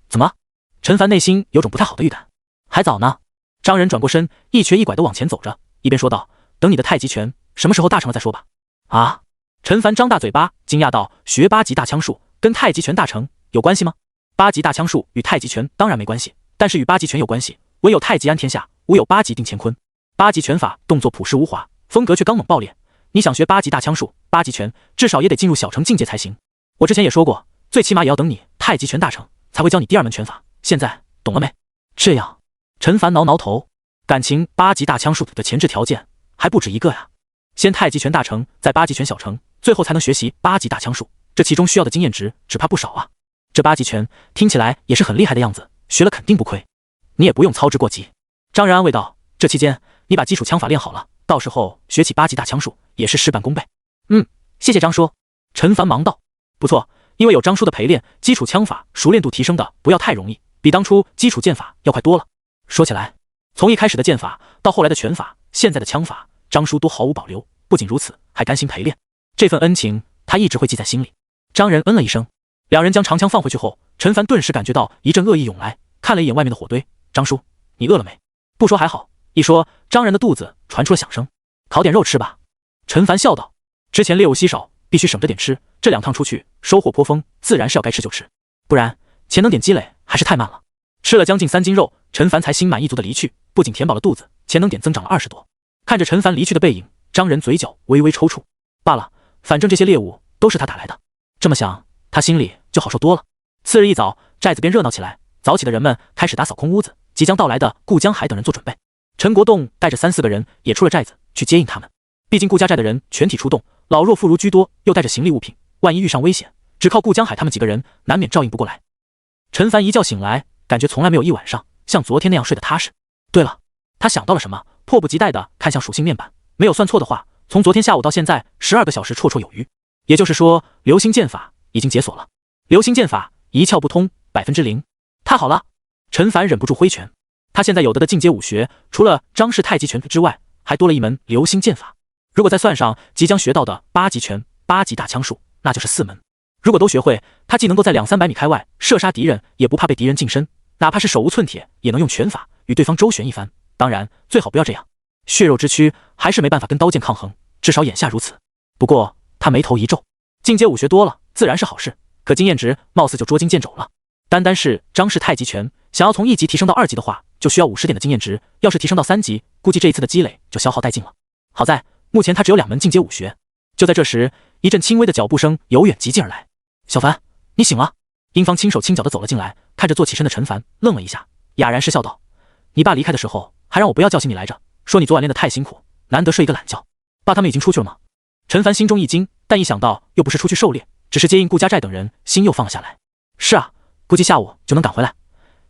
怎么？陈凡内心有种不太好的预感。还早呢。张仁转过身，一瘸一拐地往前走着，一边说道：等你的太极拳什么时候大成了再说吧。啊？陈凡张大嘴巴，惊讶道：学8级大枪术跟太极拳大成有关系吗？8级大枪术与太极拳当然没关系，但是与8级拳有关系。唯有太极安天下，无有8级定乾坤。8级拳法动作朴实无华，风格却刚猛爆裂。你想学8级大枪术、8级拳，至少也得进入小成境界才行。我之前也说过，最起码也要等你太极拳大成，才会教你第2门拳法。现在懂了没？这样，陈凡挠挠头，感情8级大枪术的前置条件还不止一个呀。先太极拳大成，再8级拳小成，最后才能学习8级大枪术，这其中需要的经验值只怕不少啊。这8级拳听起来也是很厉害的样子，学了肯定不亏。你也不用操之过急。张仁安慰道，这期间你把基础枪法练好了，到时候学起8级大枪术也是事半功倍。谢谢张叔。陈凡忙道，不错，因为有张叔的陪练，基础枪法熟练度提升的不要太容易，比当初基础剑法要快多了。说起来，从一开始的剑法到后来的拳法，现在的枪法，张叔都毫无保留，不仅如此，还甘心陪练，这份恩情他一直会记在心里。张仁嗯了一声，两人将长枪放回去后，陈凡顿时感觉到一阵恶意涌来，看了一眼外面的火堆，张叔，你饿了没？不说还好，一说，张仁的肚子传出了响声。烤点肉吃吧。陈凡笑道，之前猎物稀少，必须省着点吃，这2趟出去收获颇丰，自然是要该吃就吃，不然潜能点积累还是太慢了。吃了将近3斤肉，陈凡才心满意足的离去，不仅填饱了肚子，潜能点增长了20多。看着陈凡离去的背影，张仁嘴角微微抽搐。罢了，反正这些猎物都是他打来的，这么想，他心里就好受多了。次日一早，寨子便热闹起来，早起的人们开始打扫空屋子，即将到来的顾江海等人做准备。陈国栋带着3、4个人也出了寨子去接应他们，毕竟顾家寨的人全体出动，老弱妇孺居多，又带着行李物品，万一遇上危险，只靠顾江海他们几个人难免照应不过来。陈凡一觉醒来，感觉从来没有一晚上像昨天那样睡得踏实。对了，他想到了什么，迫不及待地看向属性面板，没有算错的话，从昨天下午到现在12个小时绰绰有余，也就是说流星剑法已经解锁了。流星剑法一窍不通0%，太好了！陈凡忍不住挥拳，他现在有的进阶武学，除了张氏太极拳之外，还多了一门流星剑法。如果再算上即将学到的8级拳、8级大枪术，那就是4门。如果都学会，他既能够在200-300米开外射杀敌人，也不怕被敌人近身，哪怕是手无寸铁，也能用拳法与对方周旋一番。当然，最好不要这样，血肉之躯还是没办法跟刀剑抗衡，至少眼下如此。不过他眉头一皱，进阶武学多了，自然是好事，可经验值貌似就捉襟见肘了。单单是张氏太极拳，想要从1级提升到2级的话，就需要50点的经验值，要是提升到3级，估计这一次的积累就消耗殆尽了。好在目前他只有2门进阶武学。就在这时，一阵轻微的脚步声由远及近而来。小凡，你醒了。殷方轻手轻脚的走了进来，看着坐起身的陈凡，愣了一下，哑然失笑道，你爸离开的时候还让我不要叫醒你来着，说你昨晚练得太辛苦，难得睡一个懒觉。爸他们已经出去了吗？陈凡心中一惊，但一想到又不是出去狩猎，只是接应顾家寨等人，心又放了下来。是啊，估计下午就能赶回来，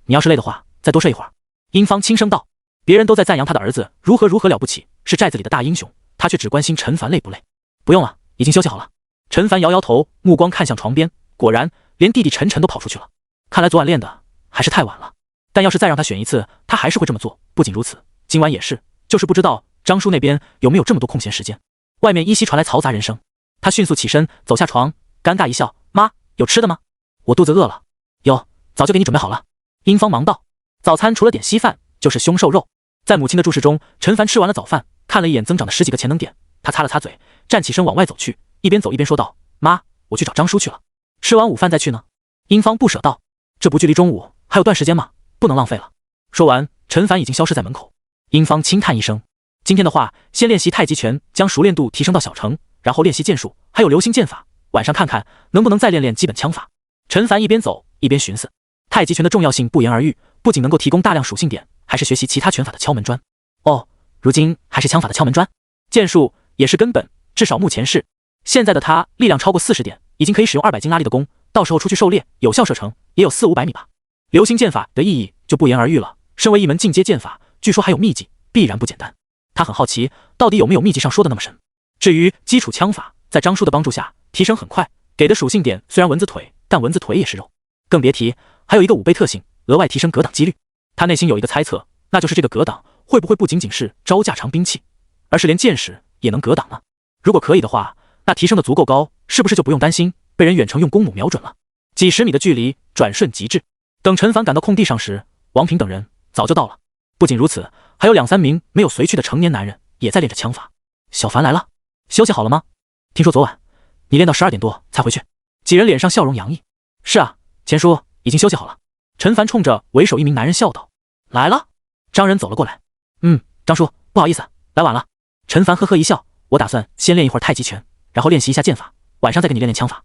你要是累的话再多睡一会儿。殷方轻声道，别人都在赞扬他的儿子如何了不起，是寨子里的大英雄，他却只关心陈凡累不累。不用了，已经休息好了。陈凡摇摇头，目光看向床边，果然连弟弟陈晨都跑出去了。看来昨晚练的还是太晚了，但要是再让他选一次，他还是会这么做。不仅如此，今晚也是，就是不知道张叔那边有没有这么多空闲时间。外面依稀传来嘈杂人声，他迅速起身走下床，尴尬一笑，妈，有吃的吗？我肚子饿了。有，早就给你准备好了。殷方忙道，早餐除了点稀饭就是胸瘦肉。在母亲的注视中，陈凡吃完了早饭，看了一眼增长的10几个潜能点，他擦了擦嘴，站起身往外走去，一边走一边说道，妈，我去找张叔去了，吃完午饭再去呢。殷方不舍道，这不距离中午还有段时间吗？不能浪费了。说完，陈凡已经消失在门口。殷方轻叹一声，今天的话，先练习太极拳，将熟练度提升到小成，然后练习剑术，还有流星剑法，晚上看看能不能再练练基本枪法。陈凡一边走一边寻思，太极拳的重要性不言而喻，不仅能够提供大量属性点，还是学习其他拳法的敲门砖。哦，如今还是枪法的敲门砖，剑术也是根本，至少目前是。现在的他力量超过40点，已经可以使用200斤拉力的弓，到时候出去狩猎，有效射程也有400-500米吧。流星剑法的意义就不言而喻了，身为一门进阶剑法，据说还有秘籍，必然不简单。他很好奇，到底有没有秘籍上说的那么神。至于基础枪法，在张叔的帮助下提升很快，给的属性点虽然蚊子腿，但蚊子腿也是肉，更别提还有一个5倍特性，额外提升格挡几率。他内心有一个猜测，那就是这个格挡会不会不仅仅是招架长兵器，而是连箭矢也能格挡呢？如果可以的话，那提升的足够高，是不是就不用担心被人远程用弓弩瞄准了？几十米的距离转瞬即至。等陈凡赶到空地上时，王平等人早就到了。不仅如此，还有2-3名没有随去的成年男人也在练着枪法。小凡来了，休息好了吗？听说昨晚你练到12点多才回去。几人脸上笑容洋溢。是啊，钱叔已经休息好了。陈凡冲着为首一名男人笑道。来了。张仁走了过来。张叔，不好意思，来晚了。陈凡呵呵一笑，我打算先练一会儿太极拳，然后练习一下剑法，晚上再给你练练枪法。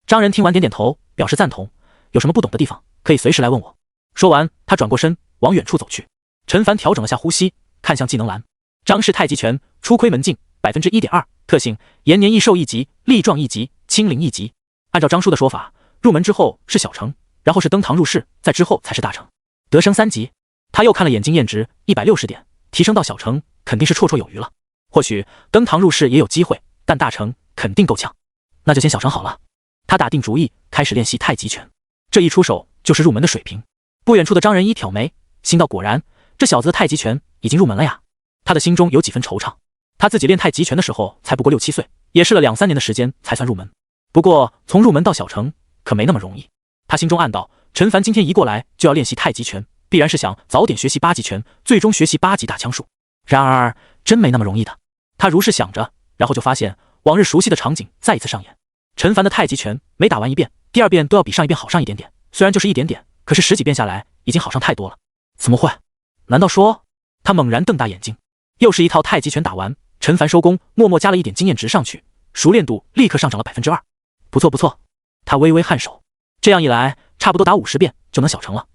张仁听完点点头，表示赞同。有什么不懂的地方，可以随时来问我。说完，他转过身，往远处走去。陈凡调整了下呼吸，看向技能栏，张氏太极拳初窥门径 1.2%， 特性延年益寿1级，力壮1级，清灵1级。按照张叔的说法，入门之后是小成，然后是登堂入室，在之后才是大成，得升3级。他又看了眼经验值160点，提升到小成肯定是绰绰有余了。或许登堂入室也有机会，但大成肯定够呛。那就先小成好了。他打定主意，开始练习太极拳。这一出手就是入门的水平。不远处的张仁一挑眉，心道果然，这小子的太极拳已经入门了呀。他的心中有几分惆怅。他自己练太极拳的时候才不过6、7岁，也试了2、3年的时间才算入门。不过从入门到小成可没那么容易。他心中暗道，陈凡今天一过来就要练习太极拳，必然是想早点学习8级拳，最终学习8级大枪术。然而真没那么容易的。他如是想着，然后就发现往日熟悉的场景再一次上演。陈凡的太极拳每打完一遍，第二遍都要比上一遍好上一点点，虽然就是一点点，可是10几遍下来已经好上太多了。怎么会？难道说？他猛然瞪大眼睛。又是一套太极拳打完，陈凡收工，默默加了一点经验值上去，熟练度立刻上涨了 2%。不错不错。他微微颔首，这样一来差不多打50遍就能小成了，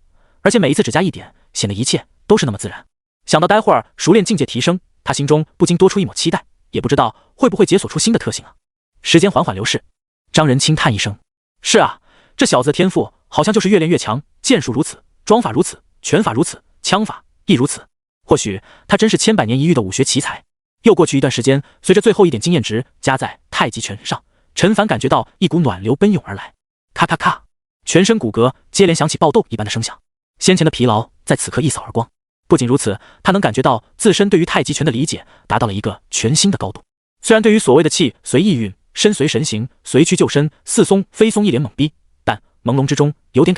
而且每一次只加一点，显得一切都是那么自然。想到待会儿熟练境界提升，他心中不禁多出一抹期待，也不知道会不会解锁出新的特性啊。时间缓缓流逝，张仁轻叹一声，是啊，这小子的天赋好像就是越练越强，剑术如此，桩法如此，拳法如此，枪法亦如此。或许他真是千百年一遇的武学奇才。又过去一段时间，随着最后一点经验值加在太极拳上，陈凡感觉到一股暖流奔涌而来，咔咔咔，全身骨骼接连响起爆豆一般的声响，先前的疲劳在此刻一扫而光。不仅如此，他能感觉到自身对于太极拳的理解达到了一个全新的高度。虽然对于所谓的气随意运，身随神行，随屈就伸，似松非松一连猛逼，但朦胧之中有点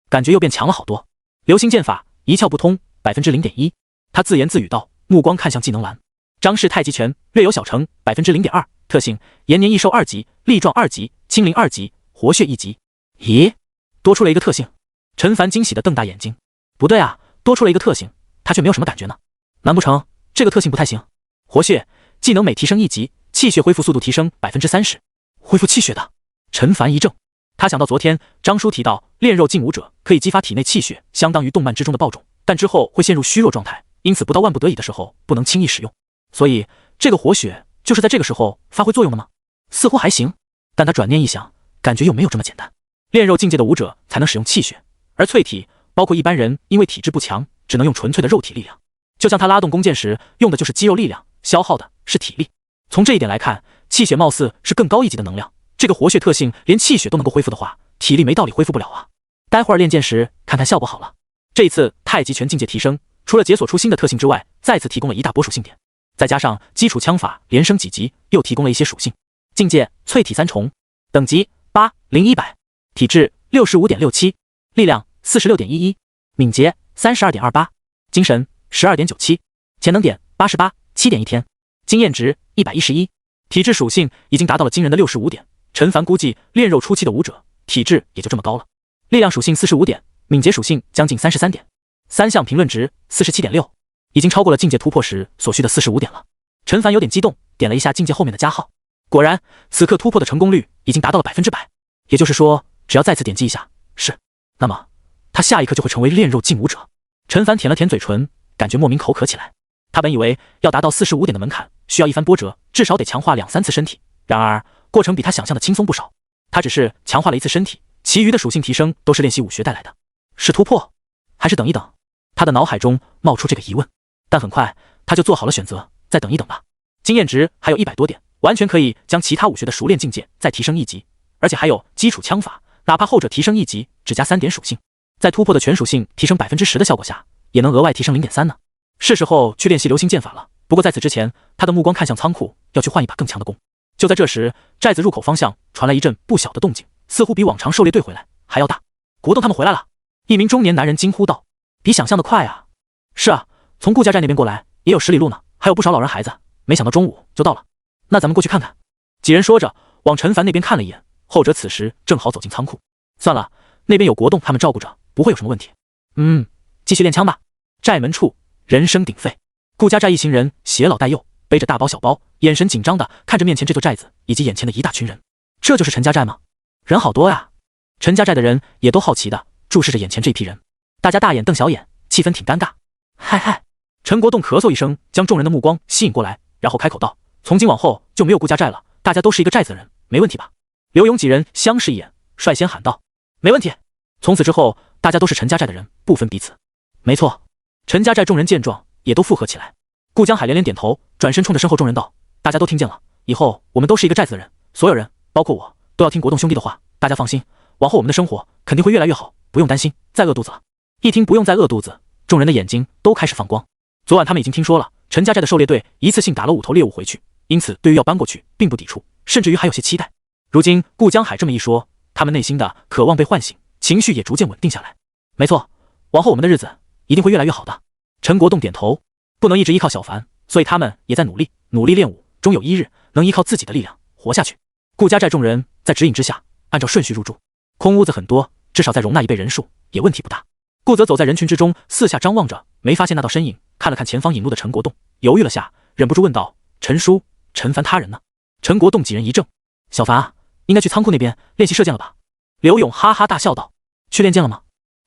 感觉又变强了好多。流星剑法一窍不通 0.1%， 他自言自语道，目光看向技能栏，张氏太极拳略有小成 0.2%， 特性延年益寿2级，力壮2级，清灵2级，活血1级。咦，多出了一个特性。陈凡惊喜地瞪大眼睛，不对啊，多出了一个特性，他却没有什么感觉呢。难不成这个特性不太行？活血技能每提升1级，气血恢复速度提升 30%， 恢复气血的。陈凡一怔，他想到昨天张叔提到练肉劲武者可以激发体内气血，相当于动漫之中的爆种，但之后会陷入虚弱状态，因此不到万不得已的时候不能轻易使用。所以这个活血就是在这个时候发挥作用的吗？似乎还行，但他转念一想，感觉又没有这么简单。练肉境界的武者才能使用气血，而淬体包括一般人因为体质不强，只能用纯粹的肉体力量。就像他拉动弓箭时用的就是肌肉力量，消耗的是体力。从这一点来看，气血貌似是更高一级的能量。这个活血特性连气血都能够恢复的话，体力没道理恢复不了啊。待会儿练剑时看看效果好了。这一次太极拳境界提升，除了解锁出新的特性之外，再次提供了一大波属性点，再加上基础枪法连升几级，又提供了一些属性。境界淬体3重，等级8、0、100，体质65.67，力量46.11，敏捷32.28，精神12.97，潜能点88 7.1天，经验值111，体质属性已经达到了惊人的65点。陈凡估计练肉初期的武者体质也就这么高了。力量属性45点，敏捷属性将近33点，3项评论值47.6，已经超过了境界突破时所需的45点了。陈凡有点激动，点了一下境界后面的加号，果然此刻突破的成功率已经达到了100%，也就是说只要再次点击一下是，那么他下一刻就会成为练肉劲武者。陈凡舔了舔嘴唇，感觉莫名口渴起来。他本以为要达到45点的门槛需要一番波折，至少得强化2、3次身体，然而过程比他想象的轻松不少。他只是强化了1次身体，其余的属性提升都是练习武学带来的。是突破还是等一等？他的脑海中冒出这个疑问，但很快他就做好了选择，再等一等吧。经验值还有100多点，完全可以将其他武学的熟练境界再提升1级，而且还有基础枪法，哪怕后者提升1级只加3点属性，在突破的全属性提升 10% 的效果下，也能额外提升 0.3 呢。是时候去练习流星剑法了。不过在此之前，他的目光看向仓库，要去换一把更强的弓。就在这时，寨子入口方向传来一阵不小的动静，似乎比往常狩猎队回来还要大。国栋他们回来了！一名中年男人惊呼道：“比想象的快啊！”是啊，从顾家寨那边过来也有10里路呢，还有不少老人孩子，没想到中午就到了。那咱们过去看看。几人说着，往陈凡那边看了一眼，后者此时正好走进仓库。算了，那边有国栋他们照顾着，不会有什么问题。继续练枪吧。寨门处人声鼎沸，顾家寨一行人携老带幼，背着大包小包，眼神紧张地看着面前这座寨子以及眼前的一大群人。这就是陈家寨吗？人好多呀！陈家寨的人也都好奇地注视着眼前这一批人，大家大眼瞪小眼，气氛挺尴尬。嗨嗨，陈国栋咳嗽一声，将众人的目光吸引过来，然后开口道：“从今往后就没有顾家寨了，大家都是一个寨子的人，没问题吧？”刘勇几人相视一眼，率先喊道：“没问题。”从此之后，大家都是陈家寨的人，不分彼此。没错。陈家寨众人见状，也都附和起来。顾江海连连点头，转身冲着身后众人道：“大家都听见了，以后我们都是一个寨子的人，所有人，包括我，都要听国栋兄弟的话。大家放心，往后我们的生活肯定会越来越好，不用担心再饿肚子了。”一听不用再饿肚子，众人的眼睛都开始放光。昨晚他们已经听说了陈家寨的狩猎队一次性打了5头猎物回去，因此对于要搬过去并不抵触，甚至于还有些期待。如今顾江海这么一说，他们内心的渴望被唤醒，情绪也逐渐稳定下来。没错，往后我们的日子一定会越来越好的。陈国栋点头，不能一直依靠小凡，所以他们也在努力练武，终有一日能依靠自己的力量活下去。顾家寨众人在指引之下，按照顺序入住。空屋子很多，至少再容纳1倍人数也问题不大。顾泽走在人群之中，四下张望着，没发现那道身影，看了看前方引路的陈国栋，犹豫了下，忍不住问道：“陈叔，陈凡他人呢？”陈国栋几人一怔：“小凡啊，应该去仓库那边练习射箭了吧？”刘勇哈哈大笑道：“去练箭了吗？”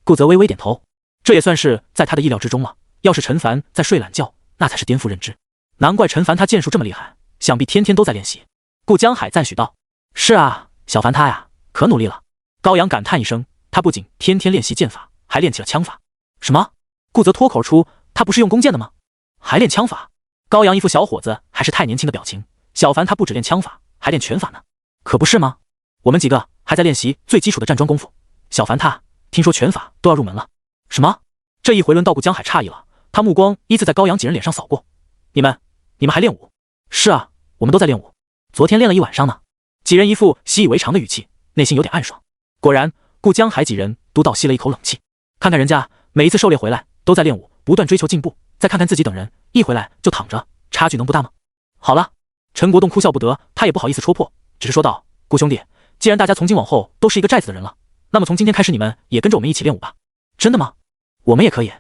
顾泽微微点头，这也算是在他的意料之中了。要是陈凡在睡懒觉，那才是颠覆认知。难怪陈凡他剑术这么厉害，想必天天都在练习。顾江海赞许道：“是啊，小凡他呀，可努力了。”高阳感叹一声，他不仅天天练习剑法，还练起了枪法。什么？顾泽脱口出，他不是用弓箭的吗？还练枪法？高阳一副小伙子还是太年轻的表情。小凡他不只练枪法，还练拳法呢。可不是吗？我们几个还在练习最基础的站桩功夫，小凡他听说拳法都要入门了。什么？这一回轮到顾江海诧异了，他目光依次在高阳几人脸上扫过。你们还练武？是啊，我们都在练武，昨天练了一晚上呢。几人一副习以为常的语气，内心有点暗爽。果然，顾江海几人都倒吸了一口冷气。看看人家每一次狩猎回来都在练武，不断追求进步，再看看自己等人一回来就躺着，差距能不大吗？好了，陈国栋哭笑不得，他也不好意思戳破，只是说道：“顾兄弟，既然大家从今往后都是一个寨子的人了，那么从今天开始你们也跟着我们一起练武吧。”真的吗？我们也可以。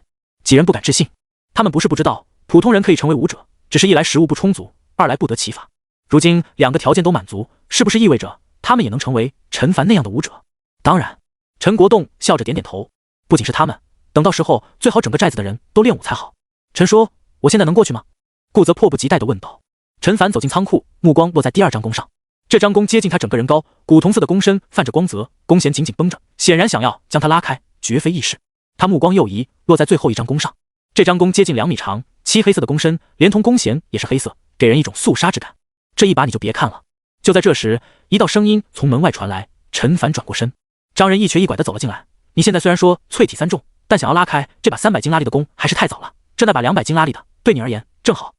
几人不敢置信，他们不是不知道普通人可以成为武者，只是一来食物不充足，二来不得其法。如今2个条件都满足，是不是意味着他们也能成为陈凡那样的武者？当然。陈国栋笑着点点头，不仅是他们，等到时候最好整个寨子的人都练武才好。陈叔，我现在能过去吗？顾泽迫不及待地问道。陈凡走进仓库，目光落在第2张弓上。这张弓接近他整个人高，古铜色的弓身泛着光泽，弓弦紧紧绷着，显然想要将它拉开，绝非易事。他目光又移，落在最后1张弓上。这张弓接近2米长，漆黑色的弓身连同弓弦也是黑色，给人一种肃杀之感。这一把你就别看了。就在这时，一道声音从门外传来。陈凡转过身，张仁一瘸一拐地走了进来。你现在虽然说淬体3重，但想要拉开这把300斤拉力的弓还是太早了。这那把200斤拉力的，对你而言正好。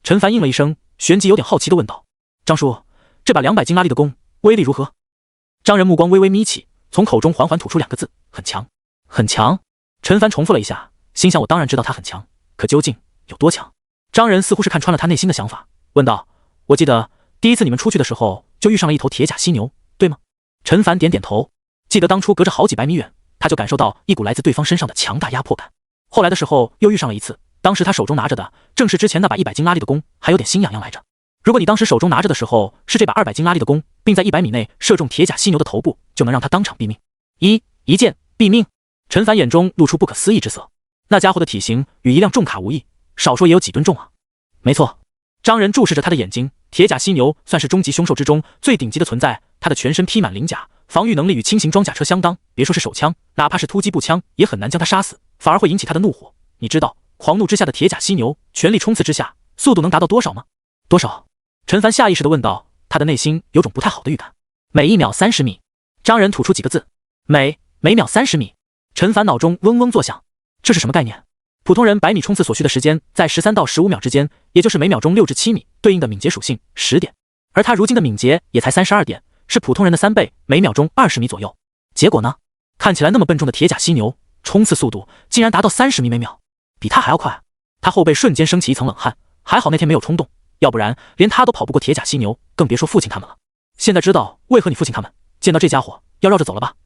陈凡应了一声，旋即有点好奇地问道：“张叔，这把200斤拉力的弓威力如何？”张仁目光微微眯起，从口中缓缓吐出2个字：“很强。”很强。陈凡重复了一下，心想：我当然知道他很强，可究竟有多强？张仁似乎是看穿了他内心的想法，问道：“我记得第一次你们出去的时候，就遇上了一头铁甲犀牛，对吗？”陈凡点点头，记得当初隔着好几百米远，他就感受到一股来自对方身上的强大压迫感。后来的时候又遇上了一次，当时他手中拿着的正是之前那把100斤拉力的弓，还有点心痒痒来着。如果你当时手中拿着的时候是这把200斤拉力的弓，并在100米内射中铁甲犀牛的头部，就能让他当场毙命。一箭毙命。陈凡眼中露出不可思议之色，那家伙的体型与一辆重卡无异，少说也有几吨重啊。没错，张仁注视着他的眼睛，铁甲犀牛算是终极凶兽之中最顶级的存在，他的全身披满鳞甲，防御能力与轻型装甲车相当，别说是手枪，哪怕是突击步枪也很难将他杀死，反而会引起他的怒火。你知道狂怒之下的铁甲犀牛全力冲刺之下速度能达到多少吗？多少？陈凡下意识地问道，他的内心有种不太好的预感。每1秒30米。张仁吐出几个字，每秒30米。陈凡脑中嗡嗡作响，这是什么概念？普通人100米冲刺所需的时间在13到15秒之间，也就是每秒钟6至7米，对应的敏捷属性10点，而他如今的敏捷也才32点，是普通人的3倍，每秒钟20米左右。结果呢？看起来那么笨重的铁甲犀牛，冲刺速度竟然达到30米每秒，比他还要快。他后背瞬间升起一层冷汗，还好那天没有冲动，要不然连他都跑不过铁甲犀牛，更别说父亲他们了。现在知道为何你父亲他们见到这家伙要绕着走了吧？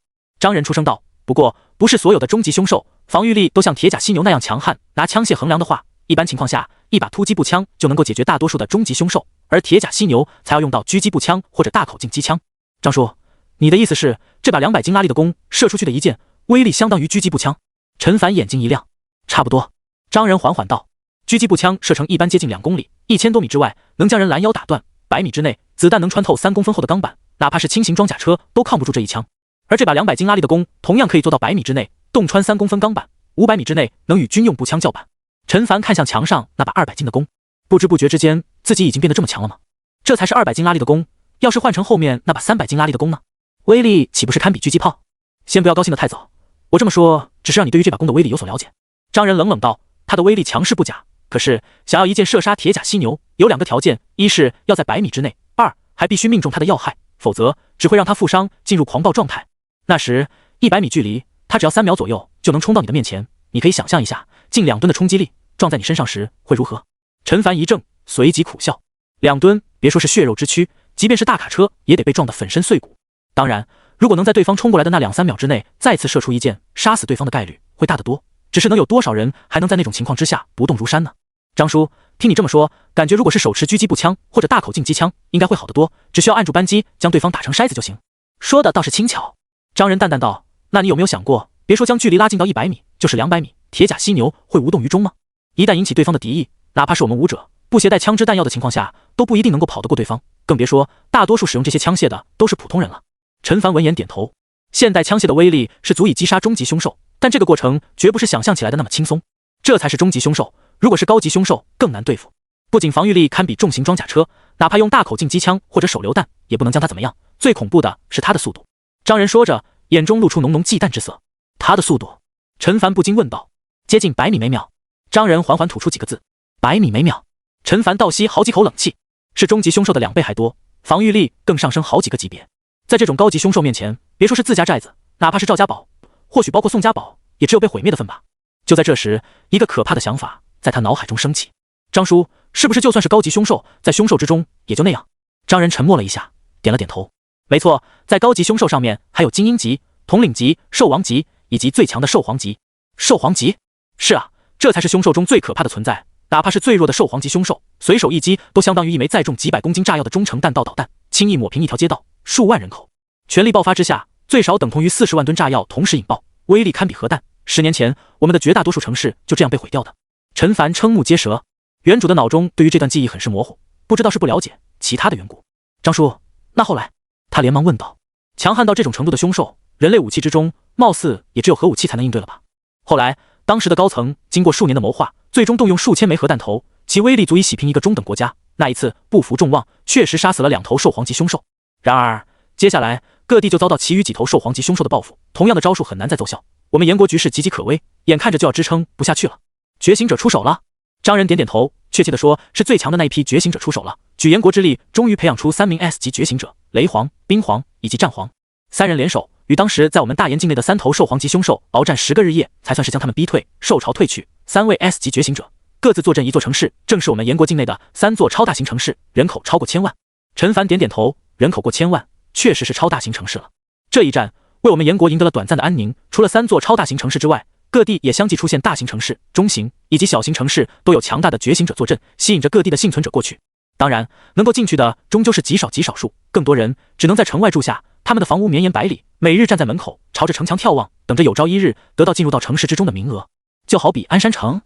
张仁出声道。不过不是所有的终极凶兽防御力都像铁甲犀牛那样强悍，拿枪械衡量的话，一般情况下一把突击步枪就能够解决大多数的终极凶兽，而铁甲犀牛才要用到狙击步枪或者大口径机枪。张叔，你的意思是这把200斤拉力的弓射出去的一箭威力相当于狙击步枪？陈凡眼睛一亮，差不多。张仁缓缓道，狙击步枪射程一般接近2公里，1000多米之外能将人拦腰打断，100米之内子弹能穿透3公分厚的钢板，哪怕是轻型装甲车都抗不住这一枪。而这把200斤拉力的弓同样可以做到100米之内洞穿3公分钢板，500米之内能与军用步枪叫板。陈凡看向墙上那把200斤的弓，不知不觉之间自己已经变得这么强了吗？这才是200斤拉力的弓，要是换成后面那把300斤拉力的弓呢？威力岂不是堪比狙击炮？先不要高兴得太早，我这么说只是让你对于这把弓的威力有所了解。张仁冷冷道，它的威力强势不假，可是想要一箭射杀铁甲犀牛，有2个条件，一是要在100米之内，2还必须命中它的要害，否则只会让它负伤进入狂暴状态。那时100米距离，它只要3秒左右就能冲到你的面前，你可以想象一下近2吨的冲击力撞在你身上时会如何。陈凡一怔，随即苦笑，2吨别说是血肉之躯，即便是大卡车也得被撞得粉身碎骨。当然如果能在对方冲过来的那2-3秒之内再次射出一箭，杀死对方的概率会大得多，只是能有多少人还能在那种情况之下不动如山呢？张叔，听你这么说，感觉如果是手持狙击步枪或者大口径机枪应该会好得多，只需要按住扳机将对方打成筛子就行。说的倒是轻巧。张仁淡淡道，那你有没有想过，别说将距离拉近到100米，就是200米，铁甲犀牛会无动于衷吗？一旦引起对方的敌意，哪怕是我们武者不携带枪支弹药的情况下都不一定能够跑得过对方，更别说大多数使用这些枪械的都是普通人了。陈凡闻言点头，现代枪械的威力是足以击杀终极凶兽，但这个过程绝不是想象起来的那么轻松，这才是终极凶兽，如果是高级凶兽更难对付，不仅防御力堪比重型装甲车，哪怕用大口径机枪或者手榴弹也不能将它怎么样，最恐怖的是它的速度。张仁说着，眼中露出浓浓忌惮之色。它的速度？陈凡不禁问道。接近100米每秒。张仁缓缓吐出几个字，100米每秒。陈凡倒吸好几口冷气，是终极凶兽的2倍还多，防御力更上升好几个级别。在这种高级凶兽面前，别说是自家寨子，哪怕是赵家堡，或许包括宋家堡，也只有被毁灭的份吧。就在这时，一个可怕的想法在他脑海中升起。张叔，是不是就算是高级凶兽，在凶兽之中也就那样？张仁沉默了一下，点了点头。没错，在高级凶兽上面还有精英级、统领级、兽王级以及最强的兽皇级。兽皇级？是啊，这才是凶兽中最可怕的存在，哪怕是最弱的兽皇级凶兽，随手一击都相当于一枚载重几百公斤炸药的中程弹道导弹，轻易抹平一条街道，数万人口。全力爆发之下，最少等同于40万吨炸药同时引爆，威力堪比核弹。10年前，我们的绝大多数城市就这样被毁掉的。陈凡瞠目结舌，原主的脑中对于这段记忆很是模糊，不知道是不了解其他的缘故。张叔，那后来？他连忙问道。强悍到这种程度的凶兽，人类武器之中，貌似也只有核武器才能应对了吧？后来，当时的高层经过数年的谋划，最终动用数千枚核弹头，其威力足以洗平一个中等国家。那一次不负众望，确实杀死了2头兽皇级凶兽。然而，接下来各地就遭到其余几头兽皇级凶兽的报复，同样的招数很难再奏效。我们燕国局势岌岌可危，眼看着就要支撑不下去了。觉醒者出手了。张仁点点头，确切的说，是最强的那一批觉醒者出手了。举燕国之力，终于培养出3名 S 级觉醒者，雷皇、冰皇以及战皇。3人联手，与当时在我们大燕境内的3头兽皇级凶兽鏖战10个日夜，才算是将他们逼退，兽潮退去。3位 S 级觉醒者各自坐镇一座城市，正是我们燕国境内的3座超大型城市，人口超过1000万。陈凡点点头，人口过1000万，确实是超大型城市了。这一战为我们燕国赢得了短暂的安宁，除了3座超大型城市之外，各地也相继出现大型城市、中型以及小型城市，都有强大的觉醒者坐镇，吸引着各地的幸存者过去。当然，能够进去的终究是极少数，更多人只能在城外住下，他们的房屋绵延百里，每日站在门口，朝着城墙眺望，等着有朝一日得到进入到城市之中的名额。就好比鞍山城。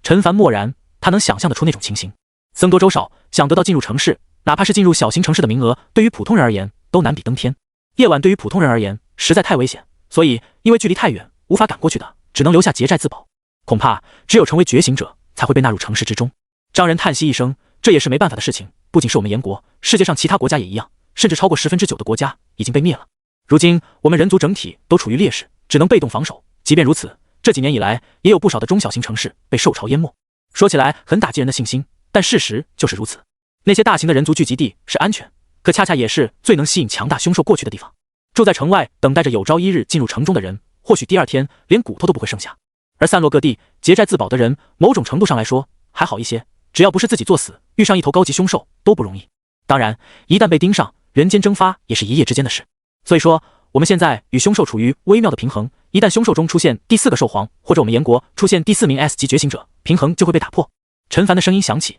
陈凡默然，他能想象得出那种情形。僧多粥少，想得到进入城市，哪怕是进入小型城市的名额，对于普通人而言都难比登天。夜晚对于普通人而言实在太危险，所以因为距离太远，无法赶过去的，只能留下结寨自保。恐怕只有成为觉醒者，才会被纳入城市之中。张仁叹息一声，这也是没办法的事情。不仅是我们燕国，世界上其他国家也一样，甚至超过9%的国家已经被灭了。如今我们人族整体都处于劣势，只能被动防守。即便如此，这几年以来，也有不少的中小型城市被兽潮淹没。说起来很打击人的信心，但事实就是如此。那些大型的人族聚集地是安全，可恰恰也是最能吸引强大凶兽过去的地方。住在城外等待着有朝一日进入城中的人，或许第2天连骨头都不会剩下。而散落各地结寨自保的人，某种程度上来说还好一些，只要不是自己作死，遇上一头高级凶兽都不容易。当然，一旦被盯上，人间蒸发也是一夜之间的事。所以说，我们现在与凶兽处于微妙的平衡，一旦凶兽中出现第4个兽皇，或者我们燕国出现第4名 S 级觉醒者，平衡就会被打破。陈凡的声音响起，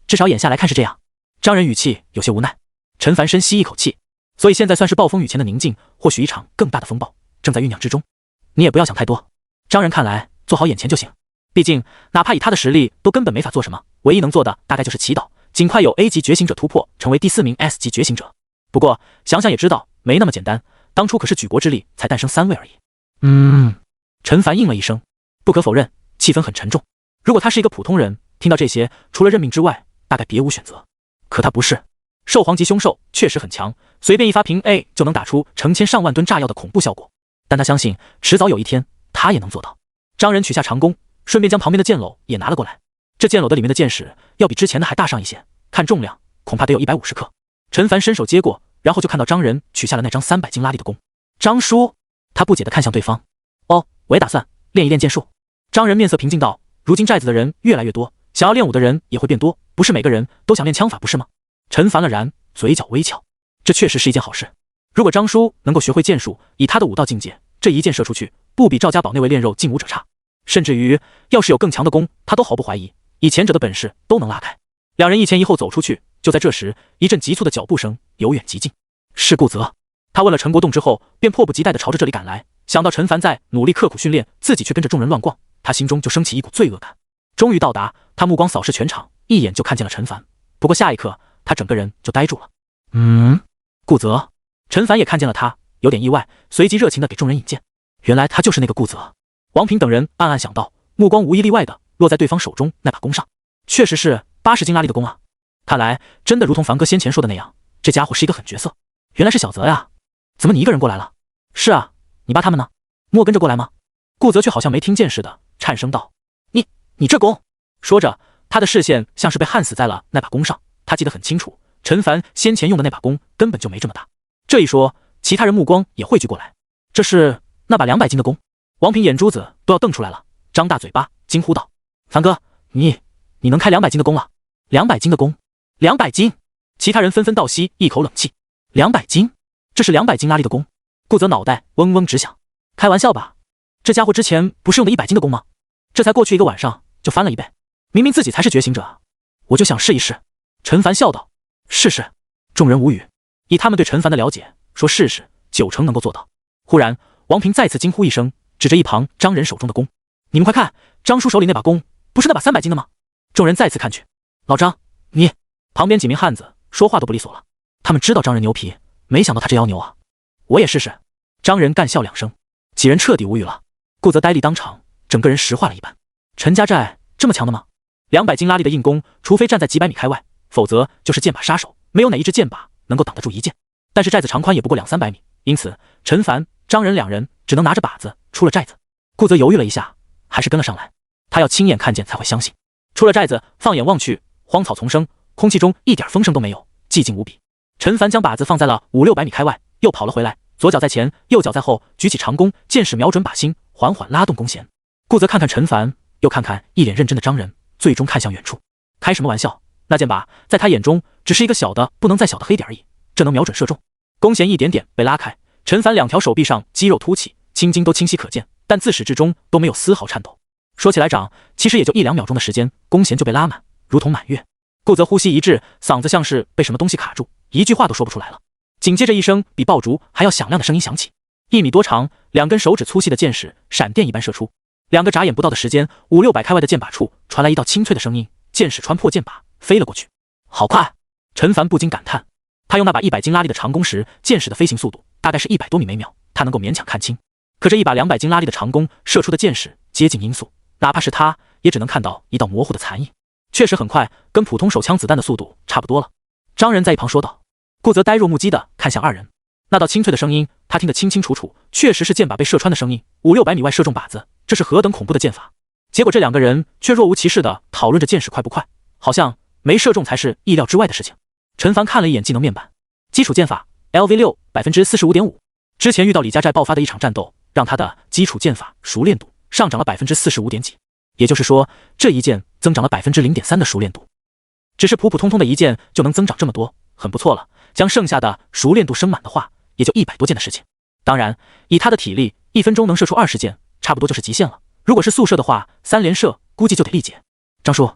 至少眼下来看是这样。张仁语气有些无奈。陈凡深吸一口气，所以现在算是暴风雨前的宁静，或许一场更大的风暴正在酝酿之中。你也不要想太多。张仁看来做好眼前就行，毕竟哪怕以他的实力都根本没法做什么，唯一能做的大概就是祈祷，尽快有 A 级觉醒者突破，成为第4名 S 级觉醒者。不过想想也知道没那么简单，当初可是举国之力才诞生3位而已。陈凡应了一声。不可否认，气氛很沉重。如果他是一个普通人，听到这些，除了认命之外，大概别无选择。可他不是，兽皇级凶兽确实很强，随便一发平 A 就能打出成千上万吨炸药的恐怖效果。但他相信，迟早有一天，他也能做到。张仁取下长弓，顺便将旁边的剑篓也拿了过来。这剑篓的里面的箭矢要比之前的还大上一些，看重量，恐怕得有150克。陈凡伸手接过，然后就看到张仁取下了那张300斤拉力的弓。张叔，他不解地看向对方。哦，我也打算练一练剑术。张仁面色平静道：如今寨子的人越来越多，想要练武的人也会变多，不是每个人都想练枪法，不是吗？陈凡了然，嘴角微翘，这确实是一件好事。如果张叔能够学会剑术，以他的武道境界，这一箭射出去，不比赵家堡那位练肉劲武者差。甚至于，要是有更强的弓，他都毫不怀疑，以前者的本事都能拉开。两人一前一后走出去，就在这时，一阵急促的脚步声由远及近。是顾泽。他问了陈国栋之后，便迫不及待地朝着这里赶来。想到陈凡在努力刻苦训练，自己却跟着众人乱逛，他心中就升起一股罪恶感。终于到达，他目光扫视全场，一眼就看见了陈凡。不过下一刻，他整个人就呆住了。顾泽。陈凡也看见了他，有点意外，随即热情地给众人引荐。原来他就是那个顾泽。王平等人暗暗想到，目光无一例外的落在对方手中那把弓上，确实是80斤拉力的弓啊！看来真的如同凡哥先前说的那样，这家伙是一个狠角色。原来是小泽呀，怎么你一个人过来了？是啊，你爸他们呢？莫跟着过来吗？顾泽却好像没听见似的，颤声道：你这弓！说着，他的视线像是被焊死在了那把弓上。他记得很清楚，陈凡先前用的那把弓根本就没这么大。这一说，其他人目光也汇聚过来。这是那把200斤的弓。王平眼珠子都要瞪出来了，张大嘴巴惊呼道：凡哥，你能开200斤的弓了？200斤的弓？200斤！其他人纷纷倒吸一口冷气。200斤？这是200斤拉力的弓？顾泽脑袋嗡嗡直响。开玩笑吧，这家伙之前不是用的100斤的弓吗？这才过去1个晚上就翻了1倍，明明自己才是觉醒者，我就想试一试。陈凡笑道：试试。众人无语，以他们对陈凡的了解，说试试9成能够做到。忽然王平再次惊呼一声，指着一旁张仁手中的弓：你们快看，张叔手里那把弓不是那把300斤的吗？众人再次看去，老张，你……旁边几名汉子说话都不利索了，他们知道张仁牛皮，没想到他这妖牛啊！我也试试。张仁干笑2声，几人彻底无语了。顾泽呆立当场，整个人石化了一般。陈家寨这么强的吗？200斤拉力的硬弓，除非站在几百米开外，否则就是箭靶杀手，没有哪一支箭靶能够挡得住一箭。但是寨子长宽也不过200-300米，因此陈凡、张仁两人只能拿着靶子出了寨子。顾泽犹豫了一下，还是跟了上来。他要亲眼看见才会相信。出了寨子，放眼望去，荒草丛生，空气中一点风声都没有，寂静无比。陈凡将靶子放在了500-600米开外，又跑了回来，左脚在前，右脚在后，举起长弓，箭矢瞄准靶心，缓缓拉动弓弦。顾泽看看陈凡，又看看一脸认真的张仁，最终看向远处。开什么玩笑，那箭靶在他眼中只是一个小的不能再小的黑点而已，这能瞄准射中。弓弦一点点被拉开，陈凡2条手臂上肌肉凸起，青筋都清晰可见，但自始至终都没有丝毫颤抖。说起来长，其实也就1-2秒钟的时间，弓弦就被拉满，如同满月。顾泽呼吸一滞，嗓子像是被什么东西卡住，一句话都说不出来了。紧接着一声比爆竹还要响亮的声音响起，1米多长，2根手指粗细的箭矢闪电一般射出。2个眨眼不到的时间，500-600开外的箭靶处传来一道清脆的声音，箭矢穿破箭靶飞了过去。好快！陈凡不禁感叹。他用那把100斤拉力的长弓时，箭矢的飞行速度大概是100多米每秒，他能够勉强看清。可这一把200斤拉力的长弓射出的箭矢接近音速，哪怕是他也只能看到一道模糊的残影。确实很快，跟普通手枪子弹的速度差不多了。张仁在一旁说道。顾泽呆若木鸡的看向二人，那道清脆的声音他听得清清楚楚，确实是箭靶被射穿的声音，500-600米外射中靶子，这是何等恐怖的箭法。结果这2个人却若无其事的讨论着箭矢快不快，好像没射中才是意料之外的事情。陈凡看了一眼技能面板，基础剑法 LV6 45.5%，之前遇到李家寨爆发的一场战斗，让他的基础剑法熟练度上涨了45点几，也就是说这一剑增长了0.3%的熟练度。只是普普通通的一剑就能增长这么多，很不错了，将剩下的熟练度升满的话，也就100多箭的事情。当然以他的体力，1分钟能射出20箭，差不多就是极限了。如果是速射的话，3连射估计就得力竭。张叔，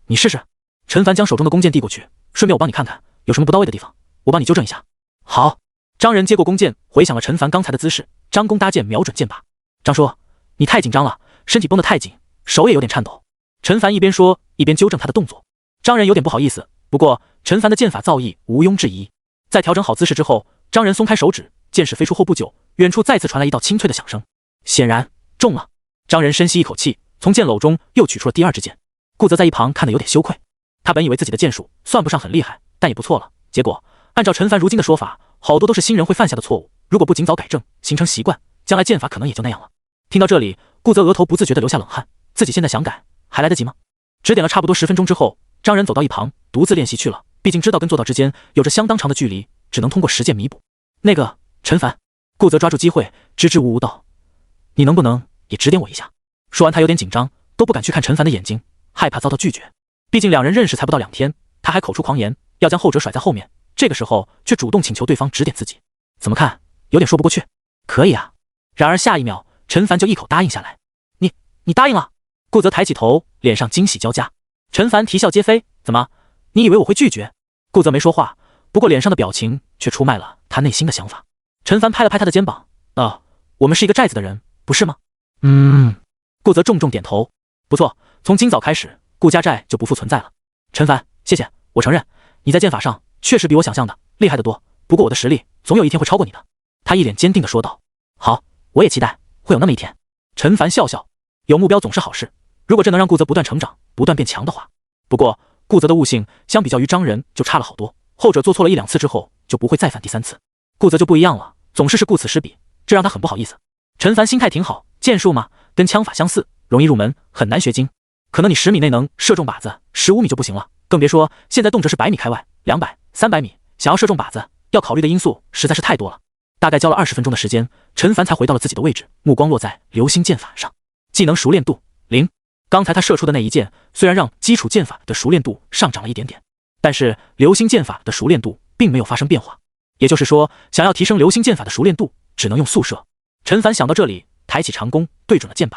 你试试。陈凡将手中的弓箭递过去，顺便我帮你看看有什么不到位的地方，我帮你纠正一下。好。张仁接过弓箭，回想了陈凡刚才的姿势，张弓搭箭瞄准箭靶。张叔，你太紧张了，身体绷得太紧，手也有点颤抖。陈凡一边说一边纠正他的动作。张仁有点不好意思，不过陈凡的剑法造诣毋庸置疑。在调整好姿势之后，张仁松开手指，剑矢飞出后不久，远处再次传来一道清脆的响声，显然中了。张仁深吸一口气，从剑篓中又取出了第二支剑。顾泽在一旁看得有点羞愧，他本以为自己的剑术算不上很厉害，但也不错了。结果按照陈凡如今的说法，好多都是新人会犯下的错误，如果不尽早改正，形成习惯，将来剑法可能也就那样了。听到这里，顾泽额头不自觉地流下冷汗，自己现在想改还来得及吗？指点了差不多10分钟之后，张仁走到一旁独自练习去了，毕竟知道跟做到之间有着相当长的距离，只能通过实践弥补。那个陈凡，顾泽抓住机会支支吾吾道，你能不能也指点我一下？说完他有点紧张，都不敢去看陈凡的眼睛，害怕遭到拒绝。毕竟两人认识才不到2天，他还口出狂言要将后者甩在后面，这个时候却主动请求对方指点自己，怎么看有点说不过去。可以啊。然而下一秒陈凡就一口答应下来。你答应了？顾泽抬起头，脸上惊喜交加。陈凡啼笑皆非，怎么，你以为我会拒绝？顾泽没说话，不过脸上的表情却出卖了他内心的想法。陈凡拍了拍他的肩膀，我们是一个寨子的人，不是吗？顾泽重重点头，不错，从今早开始，顾家寨就不复存在了。陈凡，谢谢，我承认你在剑法上确实比我想象的厉害得多，不过我的实力总有一天会超过你的。他一脸坚定地说道。好，我也期待会有那么一天。陈凡笑笑，有目标总是好事，如果这能让顾泽不断成长，不断变强的话。不过顾泽的悟性相比较于张仁就差了好多，后者做错了1-2次之后就不会再犯第3次，顾泽就不一样了，总是顾此失彼，这让他很不好意思。陈凡心态挺好，剑术嘛，跟枪法相似，容易入门，很难学精。可能你10米内能射中靶子，15米就不行了，更别说现在动辄是100米开外，200、300米，想要射中靶子，要考虑的因素实在是太多了。大概教了20分钟的时间，陈凡才回到了自己的位置，目光落在流星剑法上，技能熟练度0。刚才他射出的那一剑，虽然让基础剑法的熟练度上涨了一点点，但是流星剑法的熟练度并没有发生变化。也就是说，想要提升流星剑法的熟练度，只能用速射。陈凡想到这里，抬起长弓，对准了剑靶，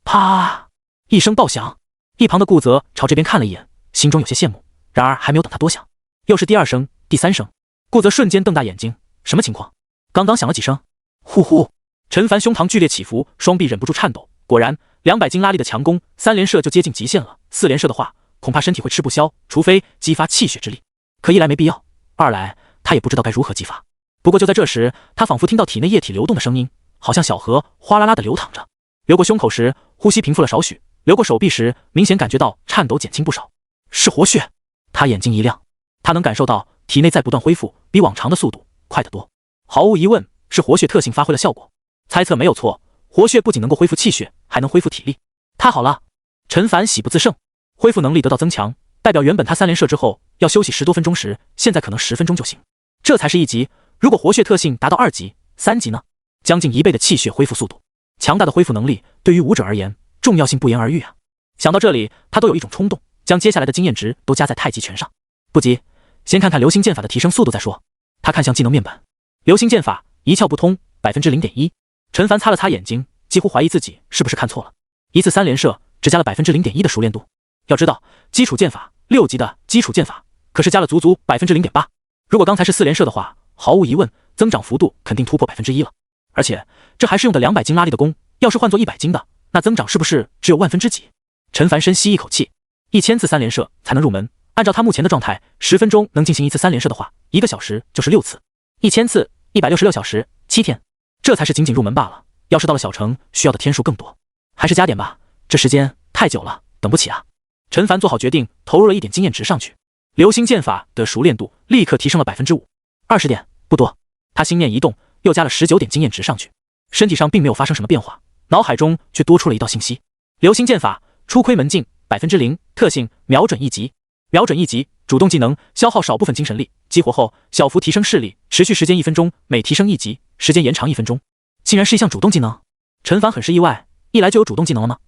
啪一声爆响。一旁的顾泽朝这边看了一眼，心中有些羡慕。然而还没有等他多想，又是第2声、第3声。顾泽瞬间瞪大眼睛，什么情况？刚刚响了几声？呼呼！陈凡胸膛剧烈起伏，双臂忍不住颤抖。果然，200斤拉力的强弓，3连射就接近极限了。4连射的话，恐怕身体会吃不消，除非激发气血之力。可一来没必要，二来他也不知道该如何激发。不过就在这时，他仿佛听到体内液体流动的声音，好像小河哗啦啦的流淌着。流过胸口时，呼吸平复了少许；流过手臂时，明显感觉到颤抖减轻不少。是活血！他眼睛一亮，他能感受到体内在不断恢复，比往常的速度快得多。毫无疑问，是活血特性发挥了效果。猜测没有错，活血不仅能够恢复气血，还能恢复体力。太好了！陈凡喜不自胜，恢复能力得到增强，代表原本他3连射之后要休息10多分钟时，现在可能10分钟就行。这才是1级，如果活血特性达到2级、3级呢？将近1倍的气血恢复速度，强大的恢复能力对于武者而言，重要性不言而喻啊！想到这里，他都有一种冲动，将接下来的经验值都加在太极拳上。不急，先看看流星剑法的提升速度再说。他看向技能面板，流星剑法一窍不通，0.1%。陈凡擦了擦眼睛，几乎怀疑自己是不是看错了。一次3连射只加了0.1%的熟练度。要知道，基础剑法6级的基础剑法可是加了足足0.8%。如果刚才是4连射的话，毫无疑问，增长幅度肯定突破1%了。而且这还是用的200斤拉力的弓，要是换做100斤的，那增长是不是只有万分之几？陈凡深吸一口气，1000次3连射才能入门。按照他目前的状态，10分钟能进行一次3连射的话，1个小时就是6次，1000次166小时，7天，这才是仅仅入门罢了。要是到了小成，需要的天数更多。还是加点吧，这时间太久了，等不起啊！陈凡做好决定，投入了一点经验值上去。流星剑法的熟练度立刻提升了5%，20点不多。他心念一动，又加了19点经验值上去。身体上并没有发生什么变化，脑海中却多出了一道信息：流星剑法初窥门径0%，特性瞄准1级。瞄准1级，主动技能，消耗少部分精神力，激活后小幅提升视力，持续时间1分钟，每提升1级，时间延长1分钟。竟然是一项主动技能，陈凡很是意外，一来就有主动技能了吗？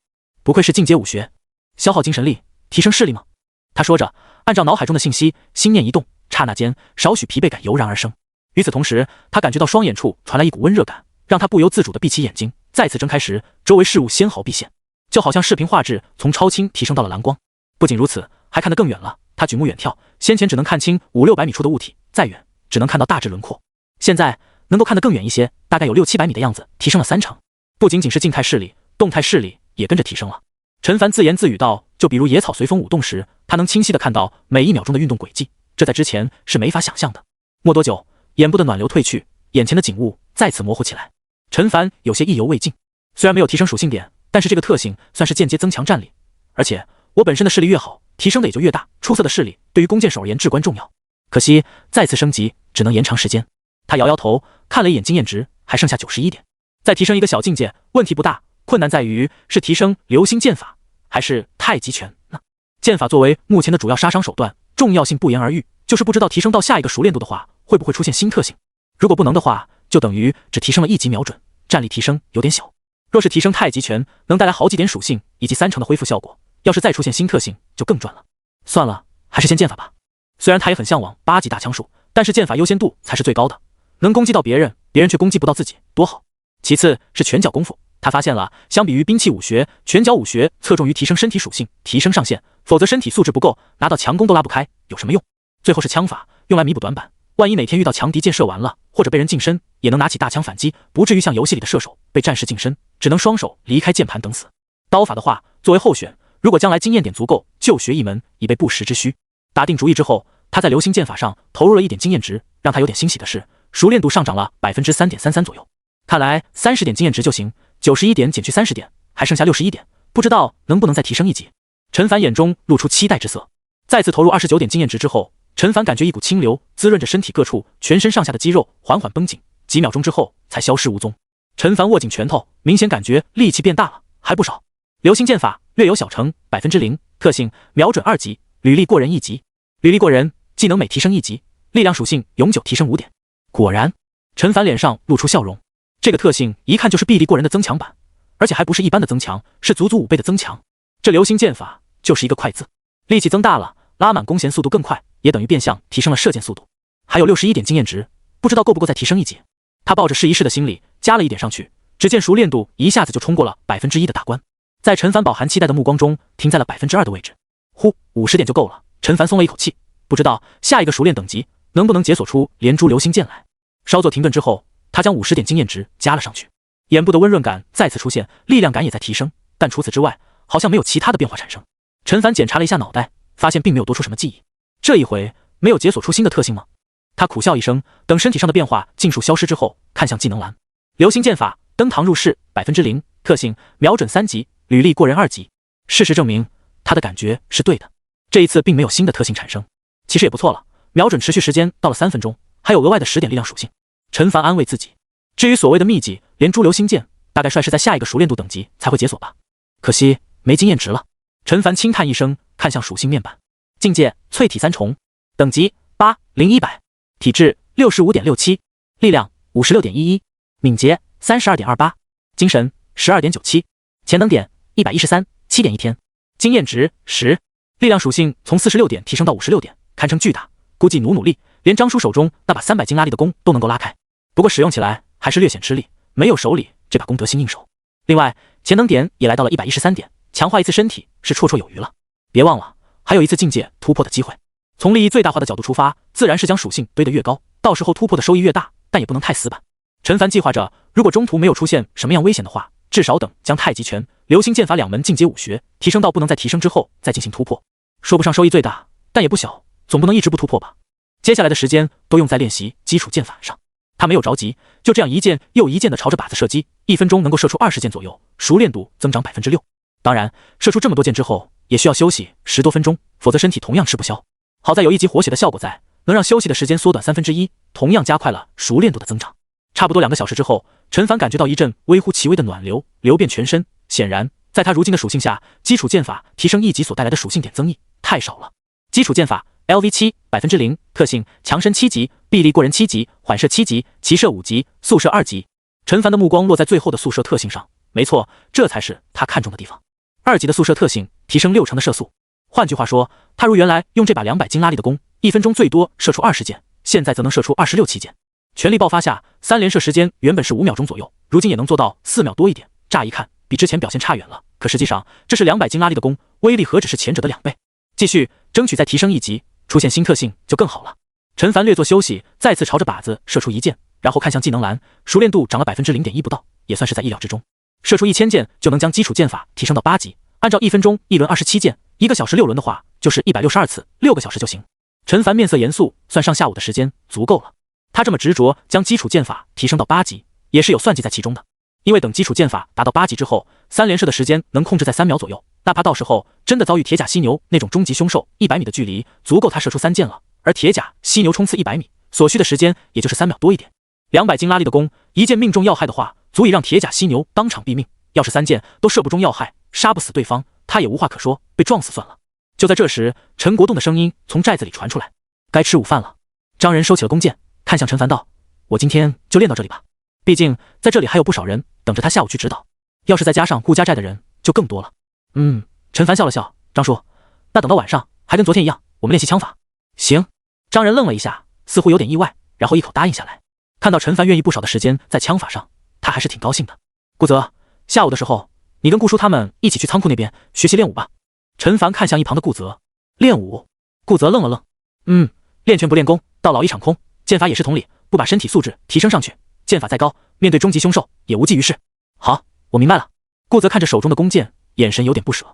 不愧是进阶武学，消耗精神力，提升视力吗？他说着，按照脑海中的信息，心念一动，刹那间少许疲惫感油然而生。与此同时，他感觉到双眼处传来一股温热感，让他不由自主地闭起眼睛，再次睁开时，周围事物纤毫毕现，就好像视频画质从超清提升到了蓝光。不仅如此，还看得更远了。他举目远眺，先前只能看清500-600米处的物体，再远只能看到大致轮廓，现在能够看得更远一些，大概有600-700米的样子，提升了3成。不仅仅是静态视力，动态视力也跟着提升了。陈凡自言自语道：“就比如野草随风舞动时，他能清晰地看到每1秒钟的运动轨迹，这在之前是没法想象的。”没多久，眼部的暖流褪去，眼前的景物再次模糊起来。陈凡有些意犹未尽，虽然没有提升属性点，但是这个特性算是间接增强战力，而且我本身的视力越好，提升的也就越大。出色的视力对于弓箭手而言至关重要。可惜再次升级只能延长时间。他摇摇头，看了一眼经验值，还剩下91点，再提升一个小境界，问题不大。困难在于是提升流星剑法还是太极拳呢？剑法作为目前的主要杀伤手段，重要性不言而喻，就是不知道提升到下一个熟练度的话，会不会出现新特性。如果不能的话，就等于只提升了1级瞄准，战力提升有点小。若是提升太极拳，能带来好几点属性以及30%的恢复效果，要是再出现新特性，就更赚了。算了，还是先剑法吧。虽然他也很向往8级大枪术，但是剑法优先度才是最高的，能攻击到别人，别人却攻击不到自己，多好。其次是拳脚功夫。他发现了，相比于兵器武学，拳脚武学侧重于提升身体属性，提升上限，否则身体素质不够，拿到强攻都拉不开，有什么用？最后是枪法，用来弥补短板，万一哪天遇到强敌箭射完了，或者被人近身，也能拿起大枪反击，不至于像游戏里的射手被战士近身，只能双手离开键盘等死。刀法的话，作为候选，如果将来经验点足够，就学一门，以备不时之需。打定主意之后，他在流星剑法上投入了1点经验值，让他有点欣喜的是，熟练度上涨了 3.33% 左右。看来30点经验值就行，91点减去30点，还剩下61点，不知道能不能再提升1级。陈凡眼中露出期待之色。再次投入29点经验值之后，陈凡感觉一股清流滋润着身体各处，全身上下的肌肉缓缓绷紧，几秒钟之后才消失无踪。陈凡握紧拳头，明显感觉力气变大了，还不少。流星剑法略有小成，0%，特性瞄准2级，履历过人1级，履历过人技能每提升1级，力量属性永久提升5点。果然，陈凡脸上露出笑容。这个特性一看就是臂力过人的增强版，而且还不是一般的增强，是足足5倍的增强。这流星剑法就是一个快字，力气增大了，拉满弓弦速度更快，也等于变相提升了射箭速度。还有61点经验值，不知道够不够再提升1级。他抱着试一试的心理，加了1点上去，只见熟练度一下子就冲过了 1% 的大关，在陈凡饱含期待的目光中停在了 2% 的位置。呼，50点就够了，陈凡松了一口气，不知道下一个熟练等级能不能解锁出连珠流星剑来。稍作停顿之后，他将50点经验值加了上去，眼部的温润感再次出现，力量感也在提升，但除此之外，好像没有其他的变化产生。陈凡检查了一下脑袋，发现并没有多出什么记忆。这一回没有解锁出新的特性吗？他苦笑一声，等身体上的变化尽数消失之后，看向技能栏，流星剑法登堂入室，0%，特性瞄准3级，履历过人2级。事实证明，他的感觉是对的，这一次并没有新的特性产生，其实也不错了。瞄准持续时间到了3分钟，还有额外的10点力量属性。陈凡安慰自己，至于所谓的秘籍连珠流星剑，大概率是在下一个熟练度等级才会解锁吧。可惜没经验值了。陈凡轻叹一声，看向属性面板，境界淬体3重，等级8、0100，体质65.67，力量56.11，敏捷32.28，精神12.97，潜能点113， 7点1天，经验值10，力量属性从46点提升到56点，堪称巨大，估计努力，连张叔手中那把300斤拉力的弓都能够拉开。不过使用起来还是略显吃力，没有手里这把弓得心应手。另外，潜能点也来到了113点，强化一次身体是绰绰有余了。别忘了，还有一次境界突破的机会。从利益最大化的角度出发，自然是将属性堆得越高，到时候突破的收益越大，但也不能太死板。陈凡计划着，如果中途没有出现什么样危险的话，至少等将太极拳、流星剑法2门进阶武学提升到不能再提升之后，再进行突破。说不上收益最大，但也不小，总不能一直不突破吧。接下来的时间都用在练习基础剑法上。他没有着急，就这样一箭又一箭的朝着靶子射击，1分钟能够射出20箭左右，熟练度增长 6%。当然，射出这么多箭之后，也需要休息10多分钟，否则身体同样吃不消。好在有1级活血的效果在，能让休息的时间缩短1/3，同样加快了熟练度的增长。差不多2个小时之后，陈凡感觉到一阵微乎其微的暖流流遍全身。显然，在他如今的属性下，基础剑法提升1级所带来的属性点增益太少了。基础剑法 LV7 0%，特性强身7级，臂力过人7级，缓射7级，骑射5级，速射2级。陈凡的目光落在最后的速射特性上，没错，这才是他看中的地方。2级的速射特性提升60%的射速，换句话说，他如原来用这把200斤拉力的弓，1分钟最多射出20箭，现在则能射出26、7箭。全力爆发下，3连射时间原本是5秒钟左右，如今也能做到4秒多一点。乍一看，比之前表现差远了，可实际上这是200斤拉力的弓，威力何止是前者的2倍。继续争取再提升1级，出现新特性就更好了。陈凡略作休息，再次朝着靶子射出1箭，然后看向技能栏，熟练度涨了 0.1% 不到，也算是在意料之中。射出1000箭就能将基础剑法提升到8级，按照1分钟1轮27箭，1个小时6轮的话，就是162次，6个小时就行。陈凡面色严肃，算上下午的时间足够了。他这么执着将基础剑法提升到8级，也是有算计在其中的。因为等基础剑法达到8级之后，3连射的时间能控制在3秒左右，哪怕到时候真的遭遇铁甲犀牛那种终极凶兽，100米的距离足够他射出3箭了。而铁甲犀牛冲刺100米所需的时间也就是3秒多一点。200斤拉力的弓，一箭命中要害的话，足以让铁甲犀牛当场毙命。要是3箭都射不中要害，杀不死对方，他也无话可说，被撞死算了。就在这时，陈国栋的声音从寨子里传出来：“该吃午饭了。”张仁收起了弓箭，看向陈凡道：“我今天就练到这里吧，毕竟在这里还有不少人等着他下午去指导，要是再加上顾家寨的人，就更多了。”陈凡笑了笑：“张叔，那等到晚上还跟昨天一样，我们练习枪法。”行。张仁愣了一下，似乎有点意外，然后一口答应下来。看到陈凡愿意不少的时间在枪法上，他还是挺高兴的。顾泽，下午的时候，你跟顾叔他们一起去仓库那边学习练武吧。陈凡看向一旁的顾泽，练武？顾泽愣了愣，练拳不练功，到老一场空，剑法也是同理，不把身体素质提升上去，剑法再高，面对终极凶兽也无济于事。好，我明白了。顾泽看着手中的弓箭，眼神有点不舍。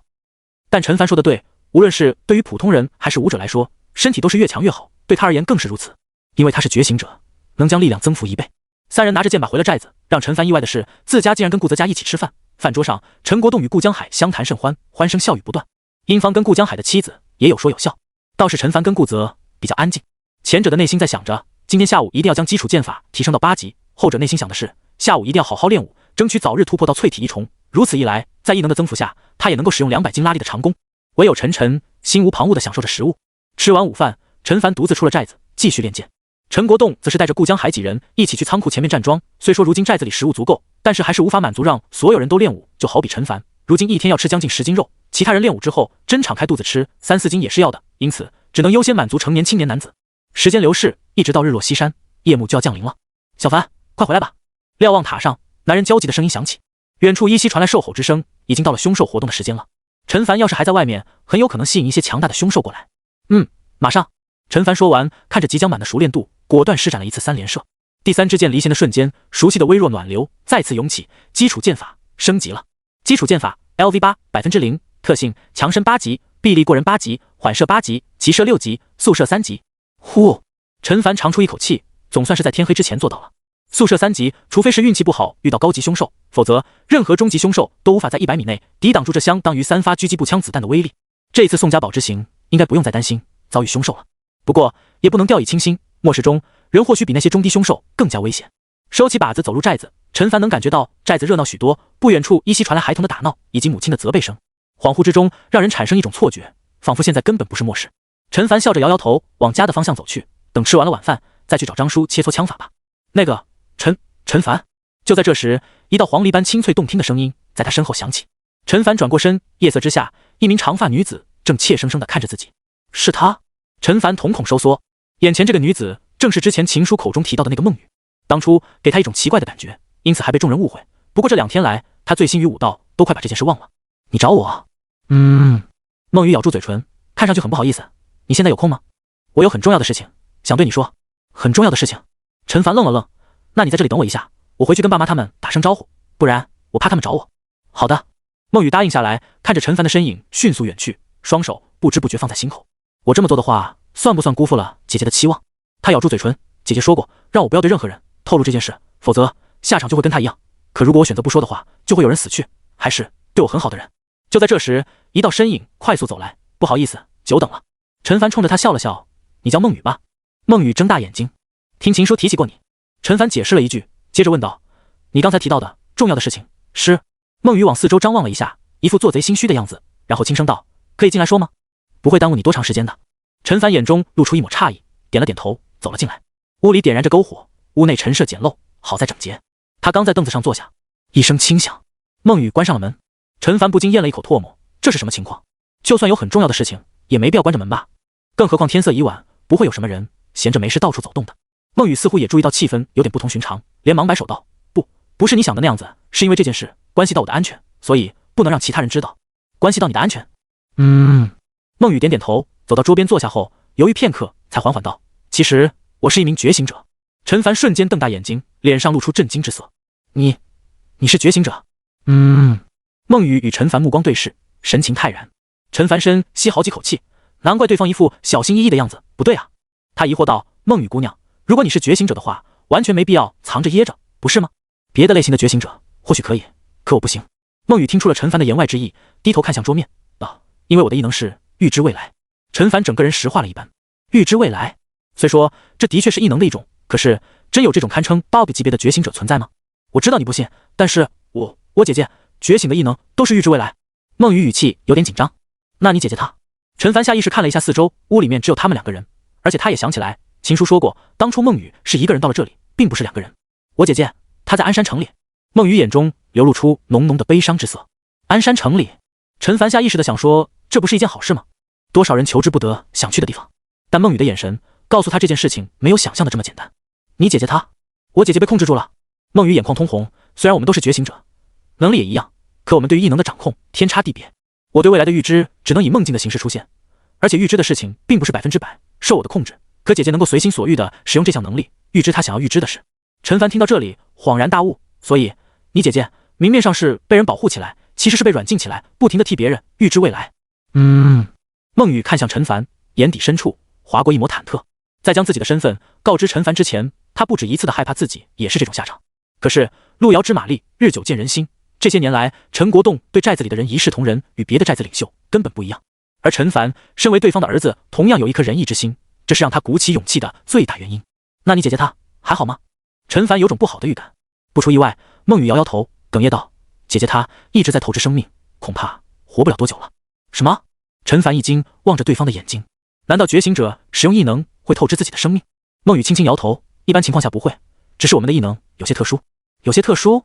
但陈凡说的对，无论是对于普通人还是武者来说，身体都是越强越好，对他而言更是如此，因为他是觉醒者，能将力量增幅1倍。三人拿着剑把回了寨子，让陈凡意外的是，自家竟然跟顾泽家一起吃饭。饭桌上，陈国栋与顾江海相谈甚欢，欢声笑语不断。殷方跟顾江海的妻子也有说有笑，倒是陈凡跟顾泽比较安静。前者的内心在想着，今天下午一定要将基础剑法提升到8级；后者内心想的是，下午一定要好好练武，争取早日突破到淬体一重。如此一来，在异能的增幅下，他也能够使用200斤拉力的长弓。唯有陈晨心无旁骛地享受着食物。吃完午饭，陈凡独自出了寨子，继续练剑。陈国栋则是带着顾江海几人一起去仓库前面站桩。虽说如今寨子里食物足够，但是还是无法满足让所有人都练武。就好比陈凡，如今一天要吃将近10斤肉，其他人练武之后真敞开肚子吃3、4斤也是要的，因此只能优先满足成年青年男子。时间流逝，一直到日落西山，夜幕就要降临了。小凡，快回来吧！瞭望塔上，男人焦急的声音响起。远处依稀传来兽吼之声，已经到了凶兽活动的时间了。陈凡要是还在外面，很有可能吸引一些强大的凶兽过来。马上。陈凡说完，看着即将满的熟练度，果断施展了一次3连射。第3支箭离弦的瞬间，熟悉的微弱暖流再次涌起。基础剑法升级了。基础剑法 LV8 0%，特性强身8级，臂力过人8级，缓射8级，急射6级，速射3级。呼！陈凡长出一口气，总算是在天黑之前做到了。速射3级，除非是运气不好遇到高级凶兽，否则任何中级凶兽都无法在100米内抵挡住这相当于3发狙击步枪子弹的威力。这一次宋家堡之行，应该不用再担心遭遇凶兽了。不过也不能掉以轻心，末世中人或许比那些中低凶兽更加危险。收起靶子走入寨子，陈凡能感觉到寨子热闹许多，不远处依稀传来孩童的打闹以及母亲的责备声，恍惚之中让人产生一种错觉，仿佛现在根本不是末世。陈凡笑着摇摇头，往家的方向走去，等吃完了晚饭再去找张叔切磋枪法吧。那个陈凡。就在这时，一道黄鹂般清脆动听的声音在他身后响起。陈凡转过身，夜色之下，一名长发女子正怯生生地看着自己。是她？陈凡瞳孔收缩，眼前这个女子正是之前情书口中提到的那个孟雨。当初给他一种奇怪的感觉，因此还被众人误会。不过这2天来，他醉心于武道，都快把这件事忘了。你找我？孟雨咬住嘴唇，看上去很不好意思。你现在有空吗？我有很重要的事情想对你说。很重要的事情？陈凡愣了愣。那你在这里等我一下，我回去跟爸妈他们打声招呼，不然我怕他们找我。好的。孟雨答应下来，看着陈凡的身影迅速远去，双手不知不觉放在心口。我这么做的话，算不算辜负了姐姐的期望？她咬住嘴唇，姐姐说过，让我不要对任何人透露这件事，否则下场就会跟她一样。可如果我选择不说的话，就会有人死去，还是对我很好的人。就在这时，一道身影快速走来，不好意思，久等了。陈凡冲着他笑了笑，你叫孟雨吧？孟雨睁大眼睛，听情书提起过你。陈凡解释了一句，接着问道，你刚才提到的重要的事情是？孟雨往四周张望了一下，一副做贼心虚的样子，然后轻声道，可以进来说吗？不会耽误你多长时间的。陈凡眼中露出一抹诧异，点了点头，走了进来。屋里点燃着篝火，屋内陈设简陋，好在整洁。他刚在凳子上坐下，一声轻响，孟雨关上了门。陈凡不禁咽了一口唾沫，这是什么情况？就算有很重要的事情，也没必要关着门吧？更何况天色已晚，不会有什么人闲着没事到处走动的。孟雨似乎也注意到气氛有点不同寻常，连忙摆手道，不是你想的那样子，是因为这件事关系到我的安全，所以不能让其他人知道。关系到你的安全？孟雨点点头，走到桌边坐下后，犹豫片刻，才缓缓道，其实我是一名觉醒者。陈凡瞬间瞪大眼睛，脸上露出震惊之色。你是觉醒者？孟雨与陈凡目光对视，神情泰然。陈凡深吸好几口气，难怪对方一副小心翼翼的样子。不对啊，他疑惑道：孟雨姑娘，如果你是觉醒者的话，完全没必要藏着掖着，不是吗？别的类型的觉醒者或许可以，可我不行。孟雨听出了陈凡的言外之意，低头看向桌面，道：因为我的异能是预知未来。陈凡整个人石化了一般。预知未来，虽说这的确是异能的一种，可是真有这种堪称 BOSS 级别的觉醒者存在吗？我知道你不信，但是我姐姐觉醒的异能都是预知未来。孟雨语气有点紧张。那你姐姐她？陈凡下意识看了一下四周，屋里面只有他们2个人，而且他也想起来秦叔说过，当初孟雨是1个人到了这里，并不是2个人。我姐姐她在鞍山城里。孟雨眼中流露出浓浓的悲伤之色。鞍山城里，陈凡下意识的想说，这不是一件好事吗？多少人求之不得想去的地方。但孟雨的眼神告诉他，这件事情没有想象的这么简单。你姐姐她？我姐姐被控制住了。孟雨眼眶通红，虽然我们都是觉醒者，能力也一样，可我们对于异能的掌控天差地别。我对未来的预知只能以梦境的形式出现，而且预知的事情并不是100%受我的控制。可姐姐能够随心所欲的使用这项能力，预知她想要预知的事。陈凡听到这里恍然大悟，所以你姐姐明面上是被人保护起来，其实是被软禁起来，不停的替别人预知未来。孟雨看向陈凡，眼底深处划过一抹忐忑。在将自己的身份告知陈凡之前，他不止一次的害怕自己也是这种下场。可是路遥知马力，日久见人心。这些年来，陈国栋对寨子里的人一视同仁，与别的寨子领袖根本不一样。而陈凡身为对方的儿子，同样有一颗仁义之心，这是让他鼓起勇气的最大原因。那你姐姐她还好吗？陈凡有种不好的预感。不出意外，孟雨摇摇头，哽咽道：姐姐她一直在透支生命，恐怕活不了多久了。什么？陈凡一惊，望着对方的眼睛。难道觉醒者使用异能会透支自己的生命？孟雨轻轻摇头，一般情况下不会，只是我们的异能有些特殊。有些特殊？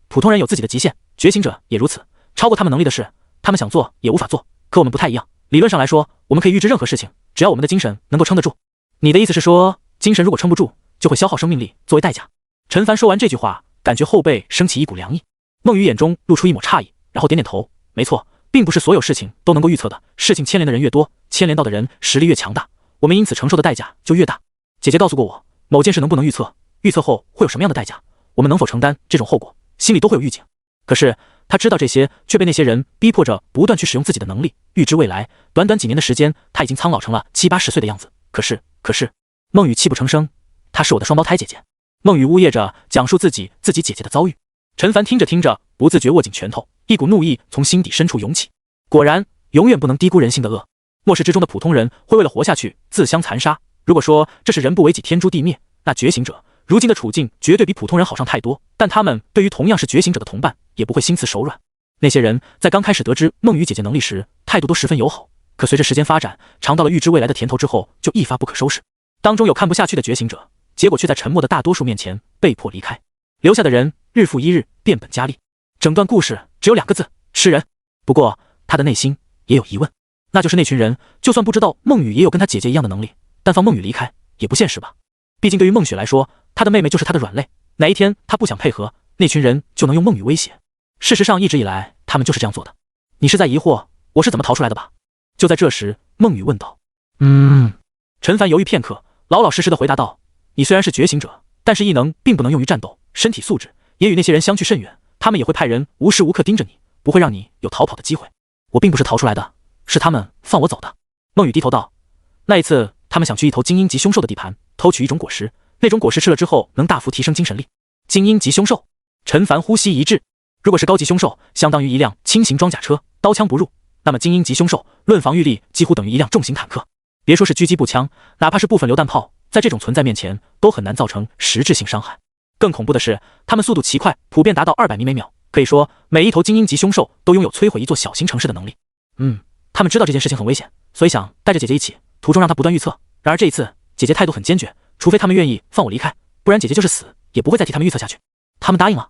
普通人有自己的极限，觉醒者也如此，超过他们能力的事，他们想做也无法做。可我们不太一样，理论上来说，我们可以预知任何事情，只要我们的精神能够撑得住。你的意思是说，精神如果撑不住，就会消耗生命力作为代价？陈凡说完这句话，感觉后背升起一股凉意。孟雨眼中露出一抹诧异，然后点点头，没错，并不是所有事情都能够预测的，事情牵连的人越多，牵连到的人实力越强大，我们因此承受的代价就越大。姐姐告诉过我，某件事能不能预测，预测后会有什么样的代价，我们能否承担这种后果，心里都会有预警。可是他知道这些，却被那些人逼迫着不断去使用自己的能力，预知未来。短短几年的时间，他已经苍老成了70、80岁的样子。可是，孟雨泣不成声，她是我的双胞胎姐姐。孟雨呜咽着讲述自己姐姐的遭遇。陈凡听着听着，不自觉握紧拳头，一股怒意从心底深处涌起。果然，永远不能低估人性的恶。末世之中的普通人会为了活下去自相残杀。如果说这是人不为己，天诛地灭，那觉醒者如今的处境绝对比普通人好上太多。但他们对于同样是觉醒者的同伴，也不会心慈手软。那些人在刚开始得知孟雨姐姐能力时，态度都十分友好，可随着时间发展，尝到了预知未来的甜头之后，就一发不可收拾。当中有看不下去的觉醒者，结果却在沉默的大多数面前被迫离开，留下的人日复一日变本加厉。整段故事只有2个字：吃人。不过他的内心也有疑问，那就是那群人就算不知道孟雨也有跟他姐姐一样的能力，但放孟雨离开也不现实吧？毕竟对于孟雪来说，她的妹妹就是她的软肋，哪一天她不想配合，那群人就能用孟雨威胁。事实上一直以来他们就是这样做的。你是在疑惑我是怎么逃出来的吧？就在这时，孟雨问道。陈凡犹豫片刻，老老实实的回答道：你虽然是觉醒者，但是异能并不能用于战斗，身体素质也与那些人相去甚远，他们也会派人无时无刻盯着你，不会让你有逃跑的机会。我并不是逃出来的，是他们放我走的。孟雨低头道：那一次他们想去一头精英级凶兽的地盘偷取一种果实，那种果实吃了之后能大幅提升精神力。精英级凶兽？陈凡呼吸一滞，如果是高级凶兽，相当于一辆轻型装甲车，刀枪不入，那么精英级凶兽论防御力几乎等于一辆重型坦克。别说是狙击步枪，哪怕是部分榴弹炮，在这种存在面前都很难造成实质性伤害。更恐怖的是，他们速度奇快，普遍达到200米每秒，可以说每一头精英级凶兽都拥有摧毁一座小型城市的能力。他们知道这件事情很危险，所以想带着姐姐一起，途中让她不断预测。然而这一次，姐姐态度很坚决，除非他们愿意放我离开，不然姐姐就是死也不会再替他们预测下去。他们答应了？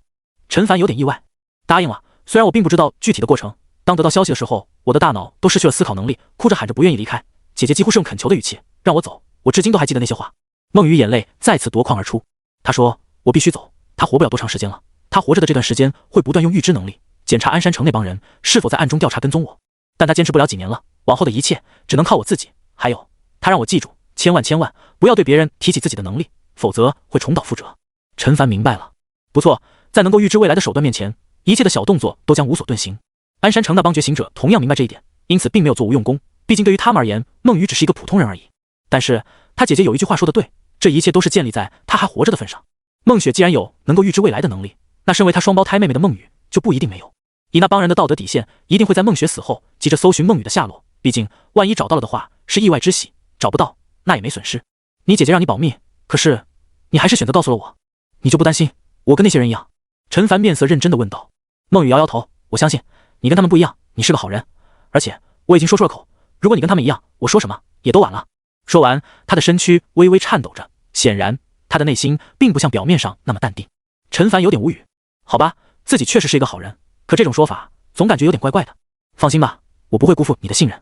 陈凡有点意外。答应了，虽然我并不知道具体的过程。当得到消息的时候，我的大脑都失去了思考能力，哭着喊着不愿意离开。姐姐几乎是用恳求的语气让我走，我至今都还记得那些话。孟雨眼泪再次夺眶而出，她说我必须走，她活不了多长时间了，她活着的这段时间会不断用预知能力检查鞍山城那帮人是否在暗中调查跟踪我，但她坚持不了几年了，往后的一切只能靠我自己。还有，她让我记住，千万不要对别人提起自己的能力，否则会重蹈覆辙。陈凡明白了。不错，在能够预知未来的手段面前，一切的小动作都将无所遁形。鞍山城那帮觉醒者同样明白这一点，因此并没有做无用功，毕竟对于他们而言，孟雨只是一个普通人而已。但是他姐姐有一句话说得对，这一切都是建立在他还活着的份上。孟雪既然有能够预知未来的能力，那身为她双胞胎妹妹的孟雨就不一定没有。以那帮人的道德底线，一定会在孟雪死后急着搜寻孟雨的下落，毕竟万一找到了的话是意外之喜，找不到那也没损失。你姐姐让你保密，可是你还是选择告诉了我，你就不担心我跟那些人一样？陈凡面色认真地问道。孟雨摇摇头，我相信你跟他们不一样，你是个好人，而且我已经说出了口，如果你跟他们一样，我说什么也都晚了。说完，他的身躯微微颤抖着，显然他的内心并不像表面上那么淡定。陈凡有点无语，好吧，自己确实是一个好人，可这种说法总感觉有点怪怪的。放心吧，我不会辜负你的信任，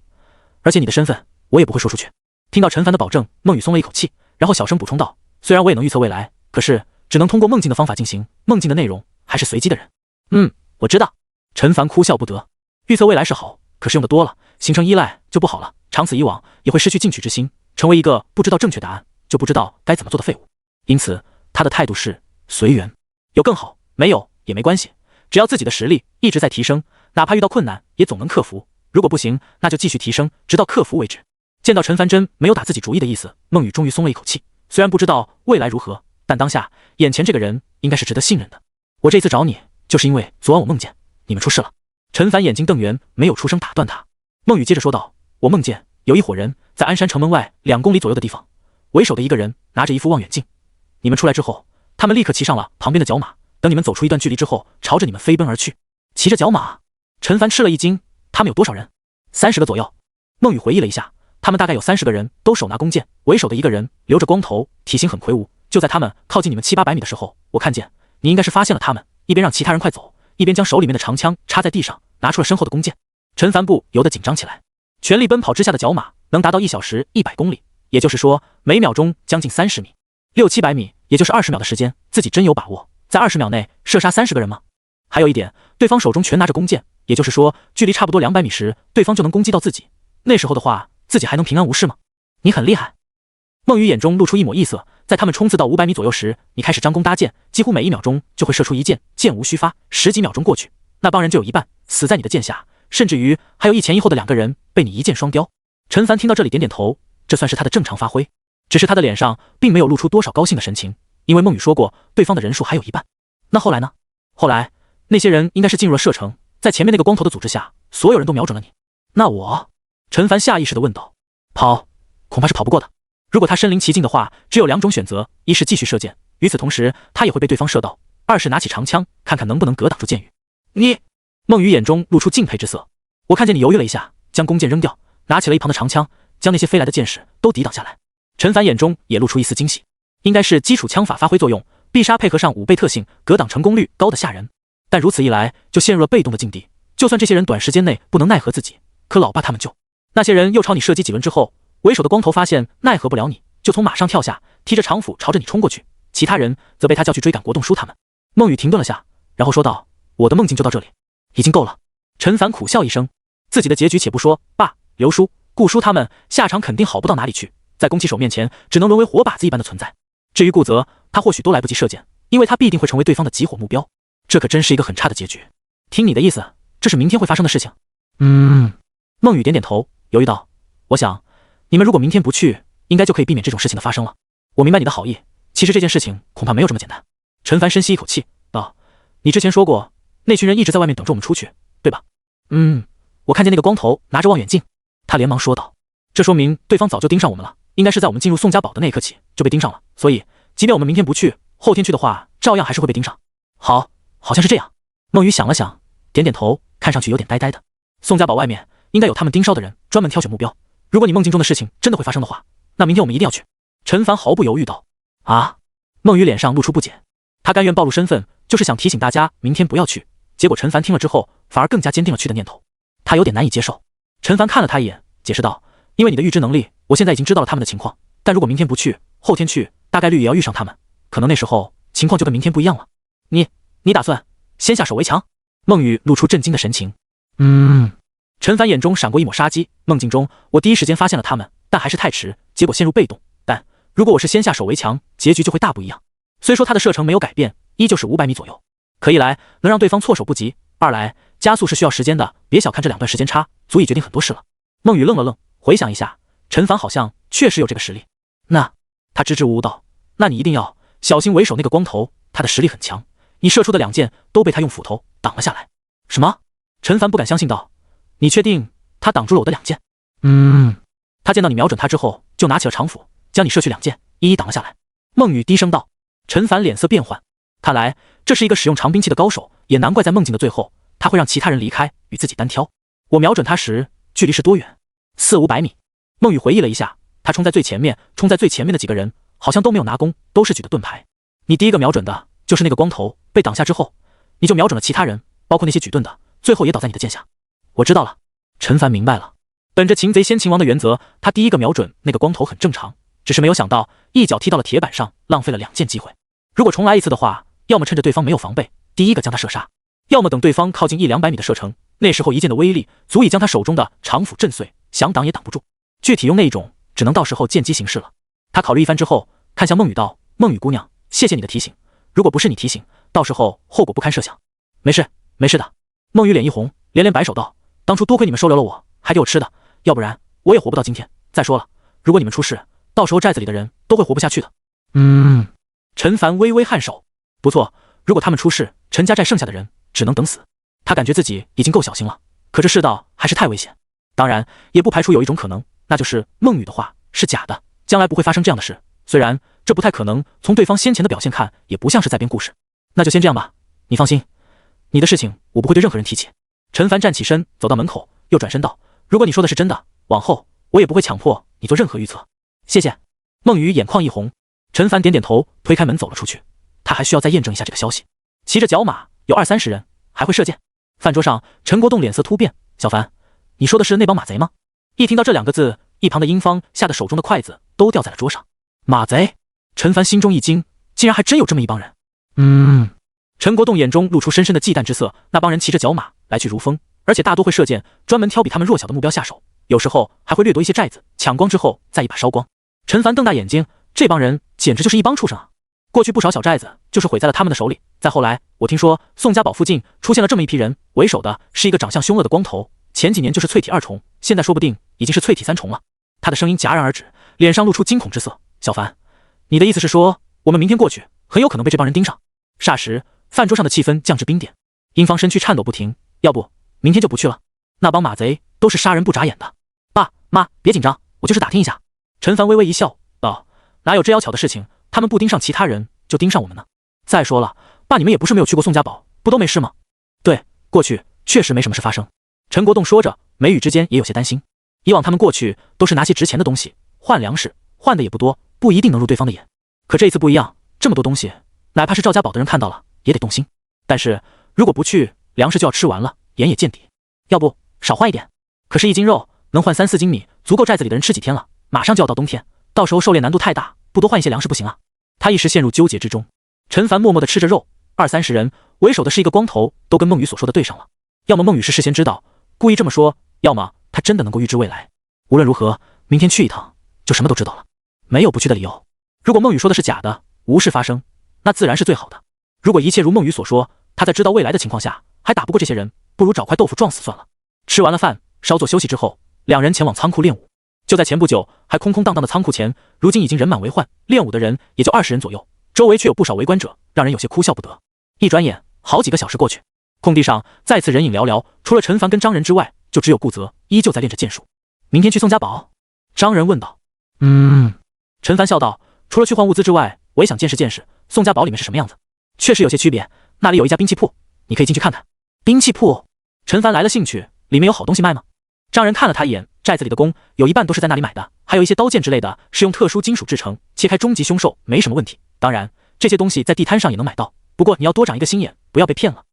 而且你的身份我也不会说出去。听到陈凡的保证，孟雨松了一口气，然后小声补充道，虽然我也能预测未来，可是只能通过梦境的方法进行，梦境的内容还是随机的人。我知道。陈凡哭笑不得，预测未来是好，可是用的多了，形成依赖就不好了，长此以往也会失去进取之心，成为一个不知道正确答案就不知道该怎么做的废物。因此他的态度是随缘，有更好，没有也没关系，只要自己的实力一直在提升，哪怕遇到困难也总能克服，如果不行那就继续提升，直到克服为止。见到陈凡真没有打自己主意的意思，孟雨终于松了一口气，虽然不知道未来如何，但当下眼前这个人应该是值得信任的。我这次找你就是因为昨晚我梦见你们出事了。陈凡眼睛瞪圆，没有出声打断他。孟雨接着说道，我梦见有一伙人在鞍山城门外2公里左右的地方，为首的一个人拿着一副望远镜，你们出来之后，他们立刻骑上了旁边的角马，等你们走出一段距离之后，朝着你们飞奔而去。骑着角马？陈凡吃了一惊，他们有多少人？30个左右。孟雨回忆了一下，他们大概有30个人，都手拿弓箭，为首的一个人留着光头，体型很魁梧。就在他们靠近你们700-800米的时候，我看见你应该是发现了他们，一边让其他人快走，一边将手里面的长枪插在地上，拿出了身后的弓箭。陈凡不由得紧张起来，全力奔跑之下的角马能达到1小时100公里，也就是说每秒钟将近30米，600-700米，也就是20秒的时间，自己真有把握在20秒内射杀30个人吗？还有一点，对方手中全拿着弓箭，也就是说距离差不多200米时，对方就能攻击到自己，那时候的话自己还能平安无事吗？你很厉害。孟雨眼中露出一抹异色，在他们冲刺到500米左右时，你开始张弓搭箭，几乎每1秒钟就会射出一箭，箭无虚发，10几秒钟过去，那帮人就有一半死在你的箭下，甚至于还有一前一后的2个人被你一箭双雕。陈凡听到这里点点头，这算是他的正常发挥，只是他的脸上并没有露出多少高兴的神情，因为孟雨说过对方的人数还有一半。那后来呢？后来那些人应该是进入了射程，在前面那个光头的组织下，所有人都瞄准了你。那我？陈凡下意识地问道。跑，恐怕是跑不过的。如果他身临其境的话，只有2种选择，一是继续射箭，与此同时他也会被对方射到；二是拿起长枪，看看能不能格挡住箭雨。你？孟雨眼中露出敬佩之色。我看见你犹豫了一下，将弓箭扔掉，拿起了一旁的长枪，将那些飞来的箭矢都抵挡下来。陈凡眼中也露出一丝惊喜，应该是基础枪法发挥作用，必杀配合上5倍特性，格挡成功率高的吓人。但如此一来，就陷入了被动的境地。就算这些人短时间内不能奈何自己，可老爸他们就……那些人又朝你射击几轮之后，为首的光头发现奈何不了你，就从马上跳下，提着长斧朝着你冲过去。其他人则被他叫去追赶国栋书他们。孟雨停顿了下，然后说道：“我的梦境就到这里，已经够了。”陈凡苦笑一声，自己的结局且不说，爸、刘叔、顾叔他们下场肯定好不到哪里去，在宫崎手面前只能沦为活靶子一般的存在。至于顾泽，他或许都来不及射箭，因为他必定会成为对方的集火目标。这可真是一个很差的结局。听你的意思，这是明天会发生的事情。孟雨点点头，犹豫道：“我想，你们如果明天不去，应该就可以避免这种事情的发生了。我明白你的好意，其实这件事情恐怕没有这么简单。”陈凡深吸一口气，道：“你之前说过，那群人一直在外面等着我们出去，对吧？”我看见那个光头拿着望远镜。他连忙说道：“这说明对方早就盯上我们了，应该是在我们进入宋家堡的那一刻起就被盯上了，所以即便我们明天不去，后天去的话，照样还是会被盯上。”好像是这样。孟雨想了想，点点头，看上去有点呆呆的。宋家堡外面应该有他们盯梢的人，专门挑选目标。如果你梦境中的事情真的会发生的话，那明天我们一定要去。陈凡毫不犹豫道。啊？孟雨脸上露出不解，他甘愿暴露身份，就是想提醒大家明天不要去。结果陈凡听了之后，反而更加坚定了去的念头。他有点难以接受。陈凡看了他一眼，解释道：“因为你的预知能力，我现在已经知道了他们的情况，但如果明天不去，后天去，大概率也要遇上他们，可能那时候情况就跟明天不一样了。你打算先下手为强？”孟雨露出震惊的神情。陈凡眼中闪过一抹杀机。梦境中我第一时间发现了他们，但还是太迟，结果陷入被动。但如果我是先下手为强，结局就会大不一样。虽说他的射程没有改变，依旧是500米左右，可一来能让对方措手不及，二来加速是需要时间的，别小看这2段时间差，足以决定很多事了。孟雨愣了愣，回想一下，陈凡好像确实有这个实力。那他支支吾吾道：“那你一定要小心为首那个光头，他的实力很强，你射出的2箭都被他用斧头挡了下来。”什么？陈凡不敢相信道：“你确定他挡住了我的2箭？”他见到你瞄准他之后，就拿起了长斧，将你射去2箭一一挡了下来。孟雨低声道。陈凡脸色变幻，看来这是一个使用长兵器的高手，也难怪在梦境的最后，他会让其他人离开，与自己单挑。我瞄准他时，距离是多远？400-500米。孟雨回忆了一下，他冲在最前面的几个人好像都没有拿弓，都是举的盾牌。你第一个瞄准的就是那个光头，被挡下之后，你就瞄准了其他人，包括那些举盾的，最后也倒在你的剑下。我知道了。陈凡明白了，本着擒贼先擒王的原则，他第一个瞄准那个光头很正常，只是没有想到一脚踢到了铁板上，浪费了2箭机会。如果重来一次的话，要么趁着对方没有防备，第一个将他射杀，要么等对方靠近100-200米的射程，那时候一箭的威力足以将他手中的长斧震碎，想挡也挡不住。具体用那一种，只能到时候见机行事了。他考虑一番之后，看向孟雨道：“孟雨姑娘，谢谢你的提醒，如果不是你提醒，到时候后果不堪设想。”没事，没事的。孟雨脸一红，连连摆手道：“当初多亏你们收留了我，还给我吃的，要不然我也活不到今天。再说了，如果你们出事，到时候寨子里的人都会活不下去的。”陈凡微微颔首，不错，如果他们出事，陈家寨剩下的人只能等死。他感觉自己已经够小心了，可这世道还是太危险。当然，也不排除有一种可能，那就是孟雨的话是假的，将来不会发生这样的事。虽然这不太可能，从对方先前的表现看，也不像是在编故事。那就先这样吧，你放心，你的事情我不会对任何人提起。陈凡站起身，走到门口，又转身道：“如果你说的是真的，往后我也不会强迫你做任何预测。”谢谢。孟雨眼眶一红。陈凡点点头，推开门走了出去。他还需要再验证一下这个消息。骑着角马，有20-30人，还会射箭。饭桌上，陈国栋脸色突变：“小凡，你说的是那帮马贼吗？”一听到这2个字，一旁的殷方吓得手中的筷子都掉在了桌上。马贼！陈凡心中一惊，竟然还真有这么一帮人。陈国栋眼中露出深深的忌惮之色。那帮人骑着角马，来去如风，而且大多会射箭，专门挑比他们弱小的目标下手，有时候还会掠夺一些寨子，抢光之后再一把烧光。陈凡瞪大眼睛，这帮人简直就是一帮畜生啊！过去不少小寨子就是毁在了他们的手里。再后来，我听说宋家堡附近出现了这么一批人，为首的是一个长相凶恶的光头，前几年就是淬体2重，现在说不定已经是淬体3重了。他的声音戛然而止，脸上露出惊恐之色。小凡，你的意思是说，我们明天过去，很有可能被这帮人盯上？霎时，饭桌上的气氛降至冰点。殷方身躯颤抖不停，要不明天就不去了？那帮马贼都是杀人不眨眼的。爸妈，别紧张，我就是打听一下。陈凡微微一笑，道：“哪有这妖巧的事情？他们不盯上其他人，就盯上我们呢。再说了，爸，你们也不是没有去过宋家堡，不都没事吗？”对，过去确实没什么事发生。陈国栋说着，眉宇之间也有些担心。以往他们过去都是拿些值钱的东西换粮食，换的也不多，不一定能入对方的眼。可这一次不一样，这么多东西，哪怕是赵家堡的人看到了，也得动心。但是如果不去，粮食就要吃完了，眼也见底。要不少换一点？可是1斤肉能换3-4斤米，足够寨子里的人吃几天了。马上就要到冬天，到时候狩猎难度太大，不多换一些粮食不行啊。他一时陷入纠结之中。陈凡默默地吃着肉，20-30人，为首的是一个光头，都跟孟雨所说的对上了。要么孟雨是事先知道，故意这么说，要么他真的能够预知未来。无论如何，明天去一趟，就什么都知道了，没有不去的理由。如果孟雨说的是假的，无事发生，那自然是最好的。如果一切如孟雨所说，他在知道未来的情况下，还打不过这些人，不如找块豆腐撞死算了。吃完了饭，稍作休息之后，两人前往仓库练武。就在前不久还空空荡荡的仓库前，如今已经人满为患，练武的人也就20人左右，周围却有不少围观者，让人有些哭笑不得。一转眼，好几个小时过去，空地上再次人影寥寥，除了陈凡跟张仁之外，就只有顾泽依旧在练着剑术。明天去宋家堡？张仁问道。陈凡笑道，除了去换物资之外，我也想见识见识宋家堡里面是什么样子。确实有些区别，那里有一家兵器铺，你可以进去看看。兵器铺？陈凡来了兴趣，里面有好东西卖吗？张仁看了他一眼，寨子里的弓有一半都是在那里买的，还有一些刀剑之类的，是用特殊金属制成，切开终极凶兽没什么问题。当然，这些东西在地摊上也能买到，不过你要多长一个心眼，不要被骗了。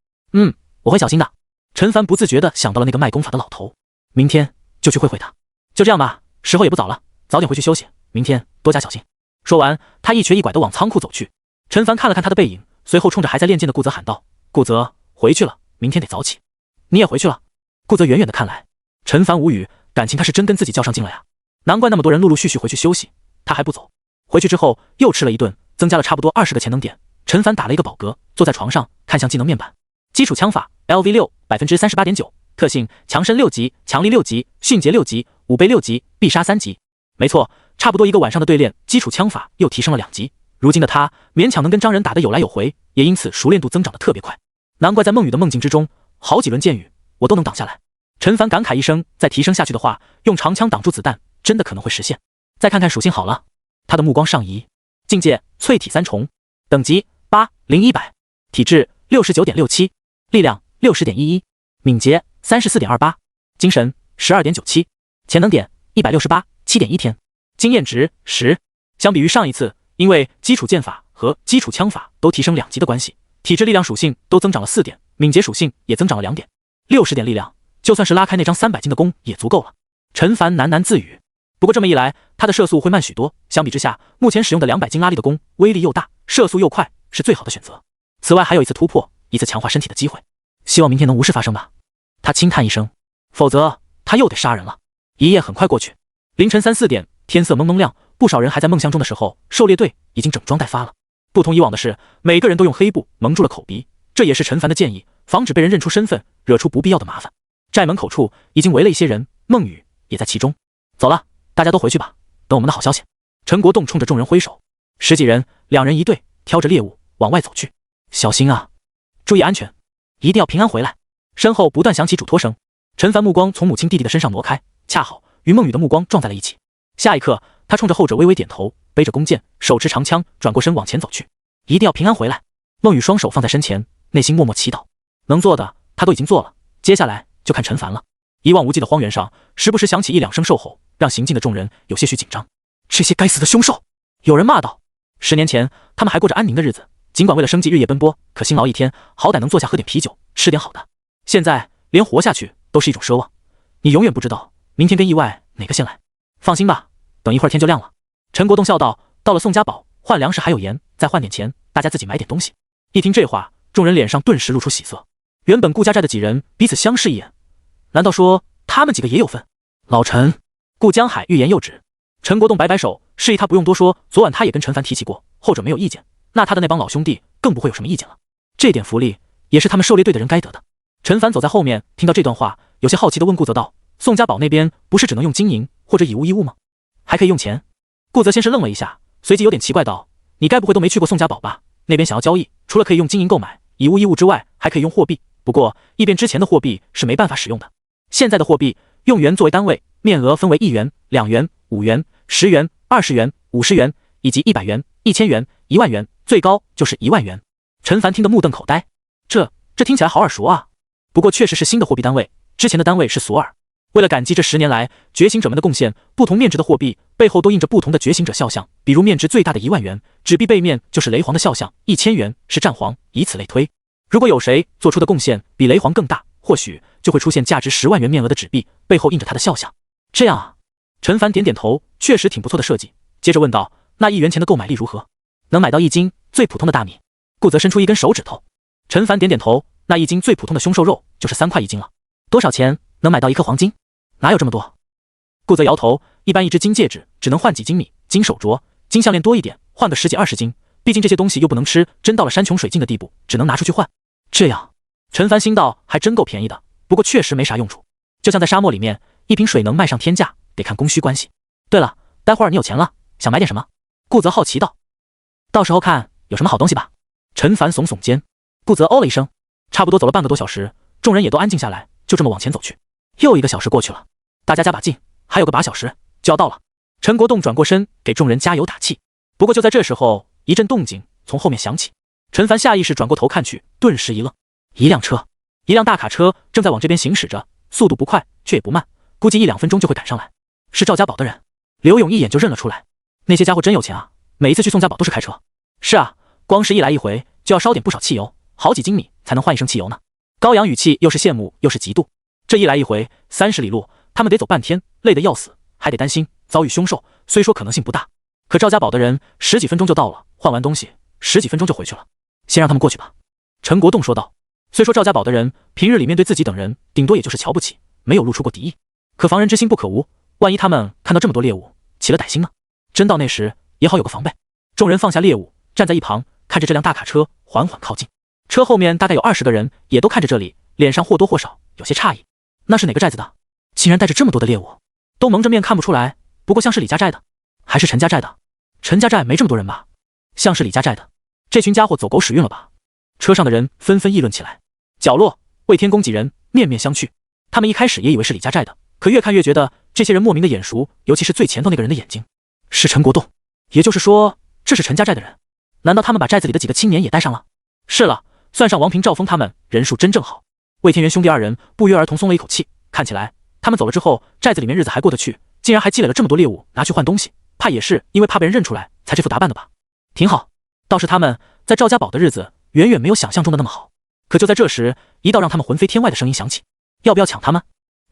我会小心的。陈凡不自觉地想到了那个卖功法的老头，明天就去会会他。就这样吧，时候也不早了，早点回去休息，明天多加小心。说完，他一瘸一拐地往仓库走去。陈凡看了看他的背影，随后冲着还在练剑的顾泽喊道：“顾泽，回去了，明天得早起。”你也回去了？顾泽远远地看来。陈凡无语，感情他是真跟自己较上劲了呀，难怪那么多人陆陆续续回去休息，他还不走。回去之后又吃了一顿，增加了差不多20个潜能点，陈凡打了一个饱嗝，坐在床上看向技能面板。基础枪法 LV6 38.9%， 特性强身6级，强力6级，迅捷6级，5倍6级，必杀3级。没错，差不多一个晚上的对练，基础枪法又提升了2级。如今的他勉强能跟张人打得有来有回，也因此熟练度增长得特别快。难怪在孟雨的梦境之中，好几轮箭雨我都能挡下来。陈凡感慨一声，再提升下去的话，用长枪挡住子弹，真的可能会实现。再看看属性好了，他的目光上移，境界淬体3重，等级8、0100，体质69.67，力量60.11，敏捷34.28，精神12.97，潜能点168 7.1天，经验值10。相比于上一次，因为基础剑法和基础枪法都提升2级的关系，体质力量属性都增长了4点，敏捷属性也增长了2点，60点力量，就算是拉开那张300斤的弓也足够了。陈凡喃喃自语。不过这么一来，他的射速会慢许多，相比之下，目前使用的200斤拉力的弓威力又大，射速又快，是最好的选择。此外还有一次突破，一次强化身体的机会，希望明天能无事发生吧。他轻叹一声，否则他又得杀人了。一夜很快过去，凌晨3、4点，天色蒙蒙亮，不少人还在梦乡中的时候，狩猎队已经整装待发了。不同以往的是，每个人都用黑布蒙住了口鼻，这也是陈凡的建议，防止被人认出身份，惹出不必要的麻烦。寨门口处已经围了一些人，孟雨也在其中。走了，大家都回去吧，等我们的好消息。陈国栋冲着众人挥手，10几人，2人一队，挑着猎物往外走去。小心啊，注意安全，一定要平安回来。身后不断响起嘱托声。陈凡目光从母亲弟弟的身上挪开，恰好与孟雨的目光撞在了一起。下一刻，他冲着后者微微点头，背着弓箭，手持长枪，转过身往前走去。一定要平安回来。孟雨双手放在身前，内心默默祈祷，能做的他都已经做了，接下来就看陈凡了。一望无际的荒原上，时不时响起1、2声兽吼，让行进的众人有些许紧张。这些该死的凶兽！有人骂道。10年前，他们还过着安宁的日子，尽管为了生计日夜奔波，可辛劳一天，好歹能坐下喝点啤酒，吃点好的。现在连活下去都是一种奢望，你永远不知道明天跟意外哪个先来。放心吧，等一会儿天就亮了。陈国栋笑道。到了宋家堡，换粮食还有盐，再换点钱，大家自己买点东西。一听这话，众人脸上顿时露出喜色。原本顾家寨的几人彼此相视一眼，难道说他们几个也有份？老陈，顾江海欲言又止。陈国栋摆摆手，示意他不用多说，昨晚他也跟陈凡提起过，后者没有意见，那他的那帮老兄弟更不会有什么意见了。这点福利也是他们狩猎队的人该得的。陈凡走在后面，听到这段话，有些好奇地问顾泽道：宋家堡那边不是只能用金银或者以物易物吗？还可以用钱？顾泽先是愣了一下，随即有点奇怪道：你该不会都没去过宋家堡吧？那边想要交易，除了可以用金银购买以物易物之外，还可以用货币，不过异变之前的货币是没办法使用的。现在的货币用元作为单位，面额分为1元、2元、5元、10元、20元、50元以及100元、1000元、1万元，最高就是1万元。陈凡听得目瞪口呆，这听起来好耳熟啊！不过确实是新的货币单位，之前的单位是索尔。为了感激这10年来觉醒者们的贡献，不同面值的货币背后都印着不同的觉醒者肖像，比如面值最大的1万元，纸币背面就是雷皇的肖像，1000元是战皇，以此类推。如果有谁做出的贡献比雷皇更大，或许就会出现价值10万元面额的纸币，背后印着他的肖像。这样啊，陈凡点点头，确实挺不错的设计。接着问道：那1元钱的购买力如何？能买到1斤最普通的大米。顾泽伸出一根手指头。陈凡点点头，那1斤最普通的凶兽肉就是3块1斤了。多少钱能买到1颗黄金？哪有这么多？顾泽摇头，一般一只金戒指只能换几斤米，金手镯、金项链多一点，换个10几20斤，毕竟这些东西又不能吃，真到了山穷水尽的地步，只能拿出去换。这样，陈凡心道还真够便宜的，不过确实没啥用处。就像在沙漠里面，一瓶水能卖上天价，得看供需关系。对了，待会儿你有钱了，想买点什么？顾泽好奇道。到时候看有什么好东西吧。陈凡耸耸肩。顾泽哦了一声。差不多走了半个多小时，众人也都安静下来，就这么往前走去。又1个小时过去了，大家加把劲，还有个把小时就要到了。陈国栋转过身给众人加油打气。不过就在这时候，一阵动静从后面响起。陈凡下意识转过头看去，顿时一愣。一辆车，一辆大卡车正在往这边行驶着，速度不快，却也不慢，估计1、2分钟就会赶上来。是赵家堡的人。刘勇一眼就认了出来。那些家伙真有钱啊，每一次去宋家堡都是开车。是啊，光是一来一回就要烧点不少汽油，好几斤米才能换1升汽油呢。高阳语气又是羡慕又是嫉妒。这一来一回30里路，他们得走半天，累得要死，还得担心遭遇凶兽，虽说可能性不大，可赵家堡的人10几分钟就到了，换完东西10几分钟就回去了。先让他们过去吧。陈国栋说道。虽说赵家堡的人平日里面对自己等人顶多也就是瞧不起，没有露出过敌意，可防人之心不可无，万一他们看到这么多猎物起了歹心呢？真到那时也好有个防备。众人放下猎物，站在一旁看着这辆大卡车缓缓靠近。车后面大概有20个人，也都看着这里，脸上或多或少有些诧异。那是哪个寨子的？竟然带着这么多的猎物，都蒙着面看不出来，不过像是李家寨的，还是陈家寨的？陈家寨没这么多人吧？像是李家寨的，这群家伙走狗屎运了吧？车上的人纷纷议论起来。角落，魏天公几人面面相觑，他们一开始也以为是李家寨的，可越看越觉得这些人莫名的眼熟，尤其是最前头那个人的眼睛，是陈国栋。也就是说，这是陈家寨的人。难道他们把寨子里的几个青年也带上了？是了，算上王平、赵峰他们，人数真正好。魏天元兄弟二人不约而同松了一口气，看起来他们走了之后，寨子里面日子还过得去，竟然还积累了这么多猎物拿去换东西，怕也是因为怕被人认出来才这副打扮的吧？挺好，倒是他们在赵家堡的日子远远没有想象中的那么好。可就在这时，一道让他们魂飞天外的声音响起：要不要抢他们？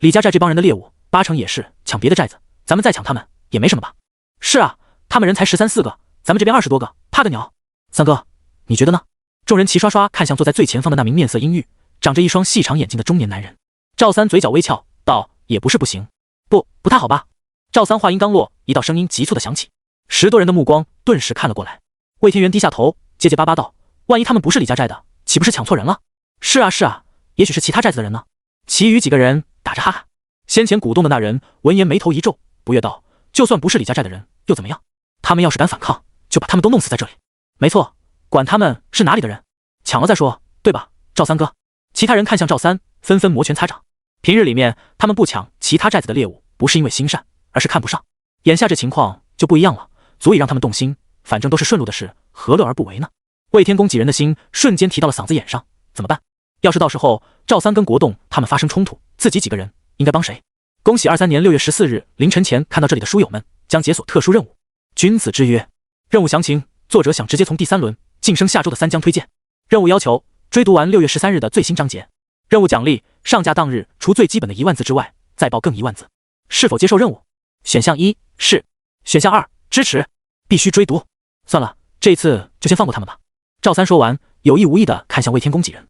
李家寨这帮人的猎物8成也是抢别的寨子，咱们再抢他们也没什么吧？是啊，他们人才13、14个，咱们这边20多个，怕个鸟！三哥，你觉得呢？众人齐刷刷看向坐在最前方的那名面色阴郁、长着一双细长眼睛的中年男人。赵三嘴角微翘，道：也不是不行，不太好吧？赵三话音刚落，一道声音急促的响起，10多人的目光顿时看了过来。魏天元低下头，结结巴巴道：万一他们不是李家寨的，岂不是抢错人了？是啊，也许是其他寨子的人呢。其余几个人打着哈哈。先前鼓动的那人闻言眉头一皱，不悦道：就算不是李家寨的人又怎么样？他们要是敢反抗，就把他们都弄死在这里。没错，管他们是哪里的人，抢了再说，对吧，赵三哥？其他人看向赵三，纷纷摩拳擦掌。平日里面他们不抢其他寨子的猎物，不是因为心善，而是看不上。眼下这情况就不一样了，足以让他们动心，反正都是顺路的事，何乐而不为呢？魏天公几人的心瞬间提到了嗓子眼上，怎么办？要是到时候赵三跟国栋他们发生冲突，自己几个人应该帮谁？恭喜23年6月14日凌晨前看到这里的书友们将解锁特殊任务君子之约。任务详情，作者想直接从第3轮晋升下周的3将推荐。任务要求，追读完6月13日的最新章节。任务奖励，上架当日除最基本的1万字之外，再报更1万字。是否接受任务？选项1是，选项2支持，必须追读。算了，这一次就先放过他们吧。赵三说完，有意无意地看向魏天公几人。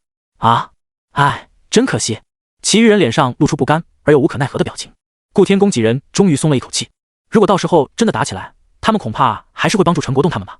哎，真可惜。其余人脸上露出不甘而又无可奈何的表情。顾天公几人终于松了一口气。如果到时候真的打起来，他们恐怕还是会帮助陈国栋他们吧。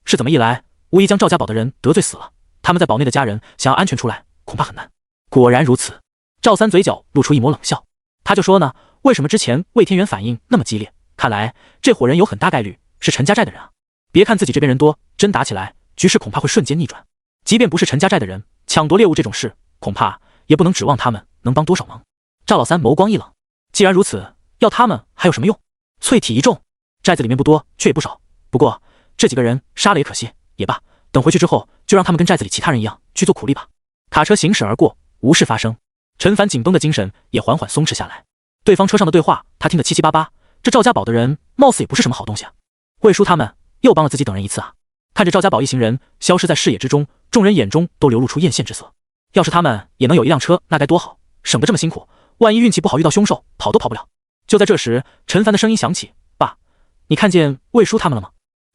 是怎么一来，无疑将赵家堡的人得罪死了，他们在堡内的家人想要安全出来，恐怕很难。果然如此，赵三嘴角露出一抹冷笑。他就说呢，为什么之前魏天元反应那么激烈？看来这伙人有很大概率是陈家寨的人啊。别看自己这边人多，真打起来，局势恐怕会瞬间逆转。即便不是陈家寨的人，抢夺猎物这种事，恐怕也不能指望他们能帮多少忙。赵老三眸光一冷，既然如此，要他们还有什么用？淬体一众，寨子里面不多，却也不少。不过这几个人杀了也可惜，也罢，等回去之后，就让他们跟寨子里其他人一样去做苦力吧。卡车行驶而过，无事发生。陈凡紧绷的精神也缓缓松弛下来。对方车上的对话，他听得七七八八。这赵家堡的人，貌似也不是什么好东西啊。魏叔他们又帮了自己等人一次啊！看着赵家堡一行人消失在视野之中，众人眼中都流露出艳羡之色。要是他们也能有一辆车，那该多好，省得这么辛苦。万一运气不好遇到凶兽，跑都跑不了。就在这时，陈凡的声音响起：“爸，你看见魏叔他们了吗？”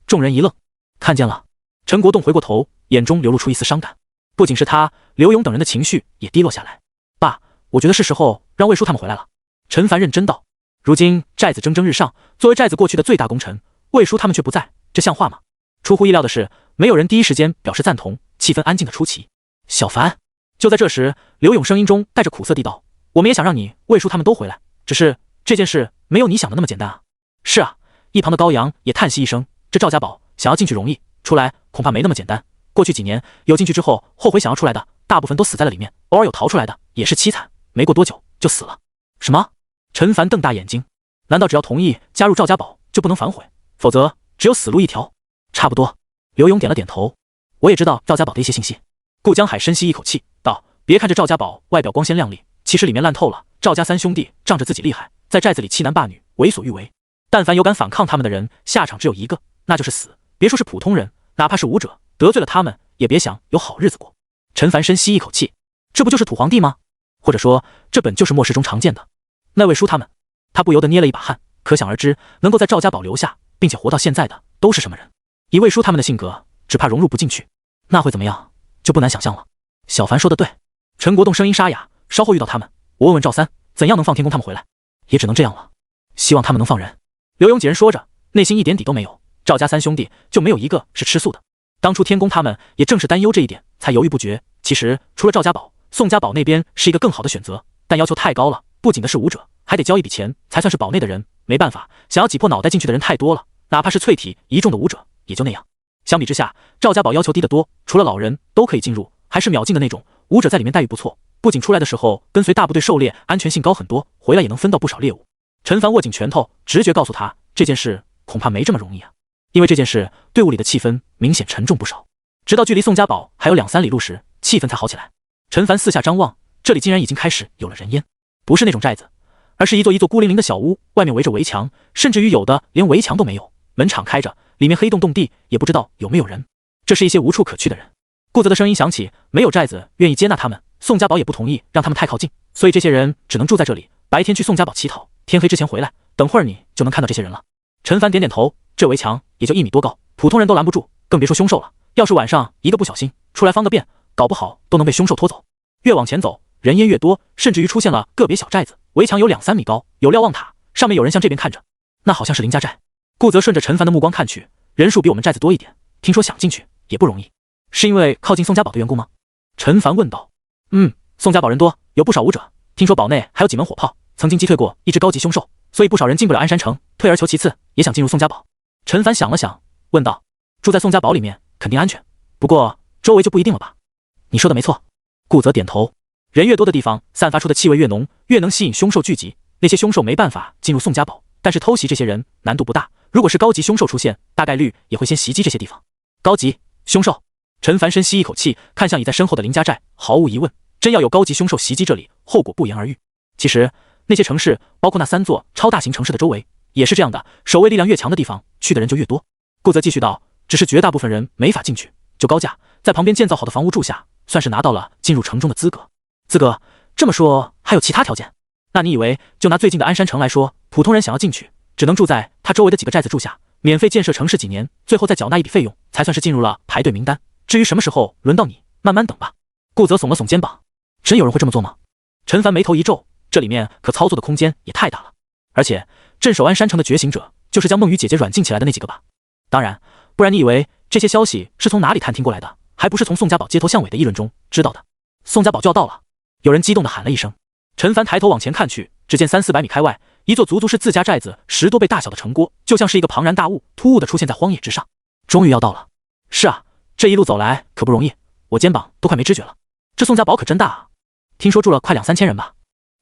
众人一愣，看见了。陈国栋回过头，眼中流露出一丝伤感。不仅是他，刘勇等人的情绪也低落下来。爸，我觉得是时候让魏叔他们回来了。陈凡认真道：“如今寨子蒸蒸日上，作为寨子过去的最大功臣，魏叔他们却不在，这像话吗？”出乎意料的是，没有人第一时间表示赞同，气氛安静的出奇。小凡，就在这时，刘勇声音中带着苦涩地道：“我们也想让你、魏叔他们都回来，只是这件事没有你想的那么简单啊。”是啊，一旁的高阳也叹息一声：“这赵家堡想要进去容易，出来恐怕没那么简单。过去几年有进去之后后悔想要出来的，大部分都死在了里面，偶尔有逃出来的，也是凄惨，没过多久就死了。”什么？陈凡瞪大眼睛，难道只要同意加入赵家堡就不能反悔，否则只有死路一条？差不多。刘勇点了点头，我也知道赵家堡的一些信息。顾江海深吸一口气道：“别看这赵家堡外表光鲜亮丽，其实里面烂透了。赵家三兄弟仗着自己厉害，在寨子里欺男霸女，为所欲为。但凡有敢反抗他们的人，下场只有一个，那就是死。别说是普通人，哪怕是武者，得罪了他们，也别想有好日子过。”陈凡深吸一口气，这不就是土皇帝吗？或者说，这本就是末世中常见的。那位叔他们，他不由得捏了一把汗，可想而知，能够在赵家堡留下，并且活到现在的都是什么人？以魏叔他们的性格，只怕融入不进去，那会怎么样，就不难想象了。小凡说的对。陈国栋声音沙哑，稍后遇到他们，我问问赵三，怎样能放天宫他们回来？也只能这样了，希望他们能放人。刘勇几人说着，内心一点底都没有。赵家三兄弟就没有一个是吃素的，当初天宫他们也正是担忧这一点，才犹豫不决。其实除了赵家宝，宋家堡那边是一个更好的选择，但要求太高了，不仅的是武者，还得交一笔钱才算是堡内的人。没办法，想要挤破脑袋进去的人太多了，哪怕是淬体一众的武者，也就那样。相比之下，赵家堡要求低得多，除了老人都可以进入，还是秒进的那种。武者在里面待遇不错，不仅出来的时候跟随大部队狩猎，安全性高很多，回来也能分到不少猎物。陈凡握紧拳头，直觉告诉他，这件事恐怕没这么容易啊。因为这件事，队伍里的气氛明显沉重不少。直到距离宋家堡还有2-3里路时，气氛才好起来。陈凡四下张望，这里竟然已经开始有了人烟，不是那种寨子，而是一座孤零零的小屋，外面围着围墙，甚至于有的连围墙都没有，门敞开着，里面黑洞洞地，也不知道有没有人。这是一些无处可去的人。顾泽的声音响起，没有寨子愿意接纳他们，宋家堡也不同意让他们太靠近，所以这些人只能住在这里，白天去宋家堡乞讨，天黑之前回来，等会儿你就能看到这些人了。陈凡点点头，这围墙也就1米多高，普通人都拦不住，更别说凶兽了。要是晚上一个不小心出来方个便，搞不好都能被凶兽拖走。越往前走，人烟越多，甚至于出现了个别小寨子，围墙有2-3米高，有瞭望塔，上面有人向这边看着，那好像是林家寨。顾泽顺着陈凡的目光看去，人数比我们寨子多一点，听说想进去也不容易，是因为靠近宋家堡的缘故吗？陈凡问道。宋家堡人多，有不少武者，听说堡内还有几门火炮，曾经击退过一只高级凶兽，所以不少人进不了鞍山城，退而求其次，也想进入宋家堡。陈凡想了想，问道：住在宋家堡里面肯定安全，不过周围就不一定了吧？你说的没错。顾泽点头。人越多的地方，散发出的气味越浓，越能吸引凶兽聚集。那些凶兽没办法进入宋家堡，但是偷袭这些人难度不大。如果是高级凶兽出现，大概率也会先袭击这些地方。高级凶兽。陈凡深吸一口气，看向倚在身后的林家寨，毫无疑问，真要有高级凶兽袭击这里，后果不言而喻。其实那些城市，包括那3座超大型城市的周围，也是这样的，守卫力量越强的地方，去的人就越多。顾泽继续道，只是绝大部分人没法进去，就高价在旁边建造好的房屋住下，算是拿到了进入城中的资格。资格？这么说还有其他条件？那你以为就拿最近的鞍山城来说，普通人想要进去，只能住在他周围的几个寨子住下，免费建设城市几年，最后再缴纳一笔费用，才算是进入了排队名单。至于什么时候轮到你，慢慢等吧。顾泽耸了耸肩膀，真有人会这么做吗？陈凡眉头一皱，这里面可操作的空间也太大了。而且镇守鞍山城的觉醒者，就是将梦雨姐姐软禁起来的那几个吧？当然，不然你以为这些消息是从哪里探听过来的？还不是从宋家堡街头巷尾的议论中知道的。宋家堡就要到了，有人激动地喊了一声。陈凡抬头往前看去，只见300-400米开外，一座足是自家寨子10多倍大小的城郭，就像是一个庞然大物，突兀地出现在荒野之上。终于要到了。是啊，这一路走来可不容易，我肩膀都快没知觉了。这宋家堡可真大啊，听说住了快2-3千人吧？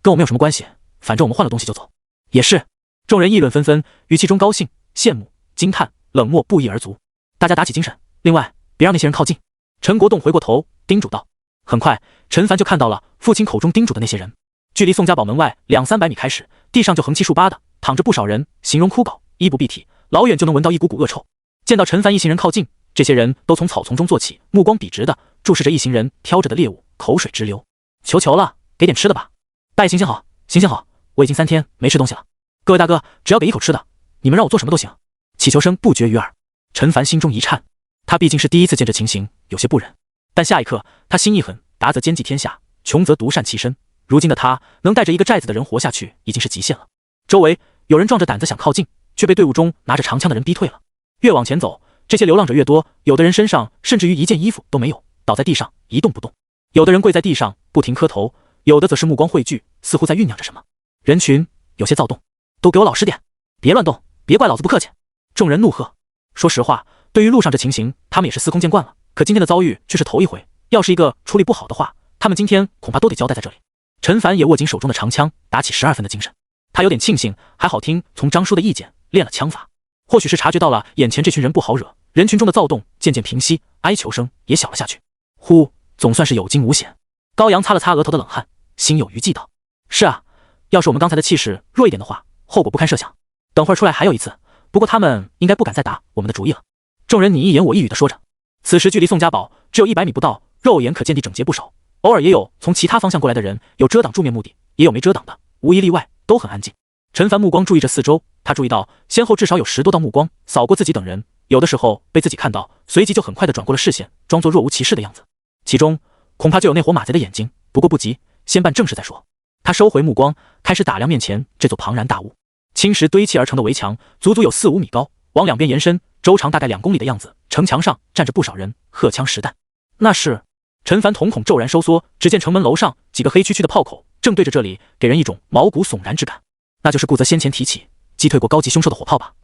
跟我没有什么关系，反正我们换了东西就走。也是。众人议论纷纷，语气中高兴、羡慕、惊叹、冷漠不一而足。大家打起精神，另外别让那些人靠近。陈国栋回过头叮嘱道。很快，陈凡就看到了父亲口中叮嘱的那些人。距离宋家堡门外2-300米开始，地上就横七竖八的躺着不少人，形容枯槁，衣不蔽体，老远就能闻到一股股恶臭。见到陈凡一行人靠近，这些人都从草丛中坐起，目光笔直的注视着一行人挑着的猎物，口水直流。求求了，给点吃的吧！大爷行行好，行行好，我已经3天没吃东西了。各位大哥，只要给一口吃的，你们让我做什么都行。祈求声不绝于耳。陈凡心中一颤，他毕竟是第一次见这情形，有些不忍。但下一刻，他心一狠，达则兼济天下，穷则独善其身。如今的他能带着一个寨子的人活下去，已经是极限了。周围有人壮着胆子想靠近，却被队伍中拿着长枪的人逼退了。越往前走，这些流浪者越多，有的人身上甚至于一件衣服都没有，倒在地上一动不动；有的人跪在地上不停磕头，有的则是目光汇聚，似乎在酝酿着什么。人群有些躁动，都给我老实点，别乱动，别怪老子不客气！众人怒喝。说实话，对于路上这情形，他们也是司空见惯了，可今天的遭遇却是头一回。要是一个处理不好的话，他们今天恐怕都得交代在这里。陈凡也握紧手中的长枪，打起12分的精神。他有点庆幸，还好听从张叔的意见练了枪法，或许是察觉到了眼前这群人不好惹，人群中的躁动渐渐平息，哀求声也小了下去。呼，总算是有惊无险。高阳擦了擦额头的冷汗，心有余悸道：是啊，要是我们刚才的气势弱一点的话，后果不堪设想。等会儿出来还有一次，不过他们应该不敢再打我们的主意了。众人你一言我一语的说着。此时距离宋家堡只有100米不到，肉眼可见地整洁不少，偶尔也有从其他方向过来的人，有遮挡住面目的，也有没遮挡的，无一例外都很安静。陈凡目光注意着四周，他注意到先后至少有10多道目光扫过自己等人，有的时候被自己看到，随即就很快地转过了视线，装作若无其事的样子。其中恐怕就有那伙马贼的眼睛，不过不急，先办正事再说。他收回目光，开始打量面前这座庞然大物。青石堆砌而成的围墙足足有4-5米高，往两边延伸，周长大概2公里的样子，城墙上站着不少人，荷枪实弹。那是……陈凡瞳孔骤然收缩，只见城门楼上几个黑黢黢的炮口正对着这里，给人一种毛骨悚然之感。那就是顾泽先前提起击退过高级凶兽的火炮吧？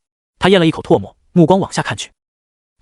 他咽了一口唾沫，目光往下看去。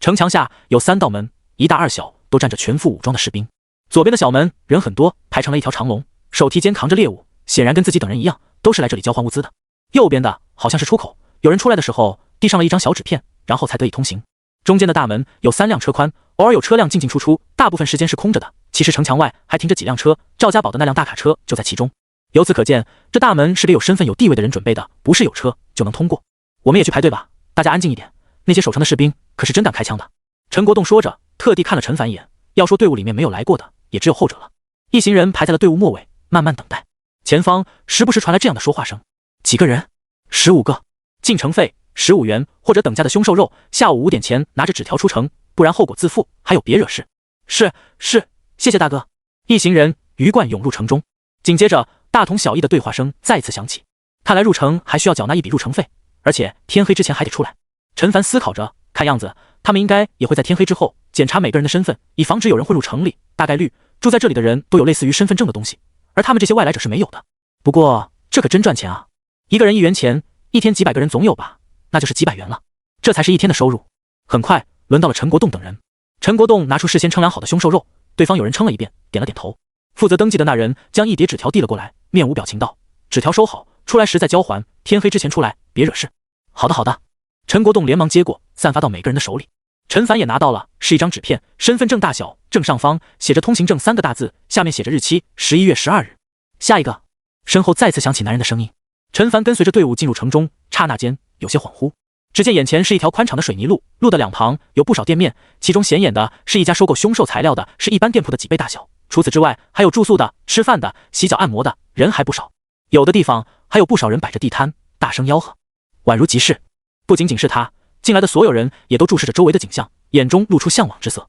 城墙下有3道门，一大二小，都站着全副武装的士兵。左边的小门人很多，排成了一条长龙，手提间扛着猎物，显然跟自己等人一样，都是来这里交换物资的。右边的好像是出口，有人出来的时候递上了一张小纸片，然后才得以通行。中间的大门有3辆车宽，偶尔有车辆进进出出，大部分时间是空着的。其实城墙外还停着几辆车，赵家堡的那辆大卡车就在其中。由此可见，这大门是给有身份有地位的人准备的，不是有车就能通过。我们也去排队吧，大家安静一点，那些守城的士兵可是真敢开枪的。陈国栋说着，特地看了陈凡一眼。要说队伍里面没有来过的，也只有后者了。一行人排在了队伍末尾，慢慢等待。前方时不时传来这样的说话声：几个人？15个。进城费15元，或者等价的凶兽肉，下午5点前拿着纸条出城，不然后果自负，还有别惹事。是，谢谢大哥。一行人鱼贯涌入城中，紧接着大同小异的对话声再次响起。看来入城还需要缴纳一笔入城费，而且天黑之前还得出来。陈凡思考着，看样子他们应该也会在天黑之后检查每个人的身份，以防止有人混入城里。大概率住在这里的人都有类似于身份证的东西，而他们这些外来者是没有的。不过这可真赚钱啊，一个人1元钱，一天几百个人总有吧，那就是几百元了，这才是一天的收入。很快轮到了陈国栋等人。陈国栋拿出事先称量好的凶兽肉，对方有人称了一遍，点了点头。负责登记的那人将一叠纸条递了过来，面无表情道：纸条收好，出来时再交还，天黑之前出来，别惹事。好的。陈国栋连忙接过，散发到每个人的手里。陈凡也拿到了，是一张纸片，身份证大小，正上方写着通行证3个大字，下面写着日期11月12日。下一个。身后再次响起男人的声音。陈凡跟随着队伍进入城中，刹那间有些恍惚。只见眼前是一条宽敞的水泥路，路的两旁有不少店面，其中显眼的是一家收购凶兽材料的，是一般店铺的几倍大小。除此之外，还有住宿的、吃饭的、洗脚按摩的，人还不少。有的地方还有不少人摆着地摊，大声吆喝，宛如集市。不仅仅是他，进来的所有人也都注视着周围的景象，眼中露出向往之色。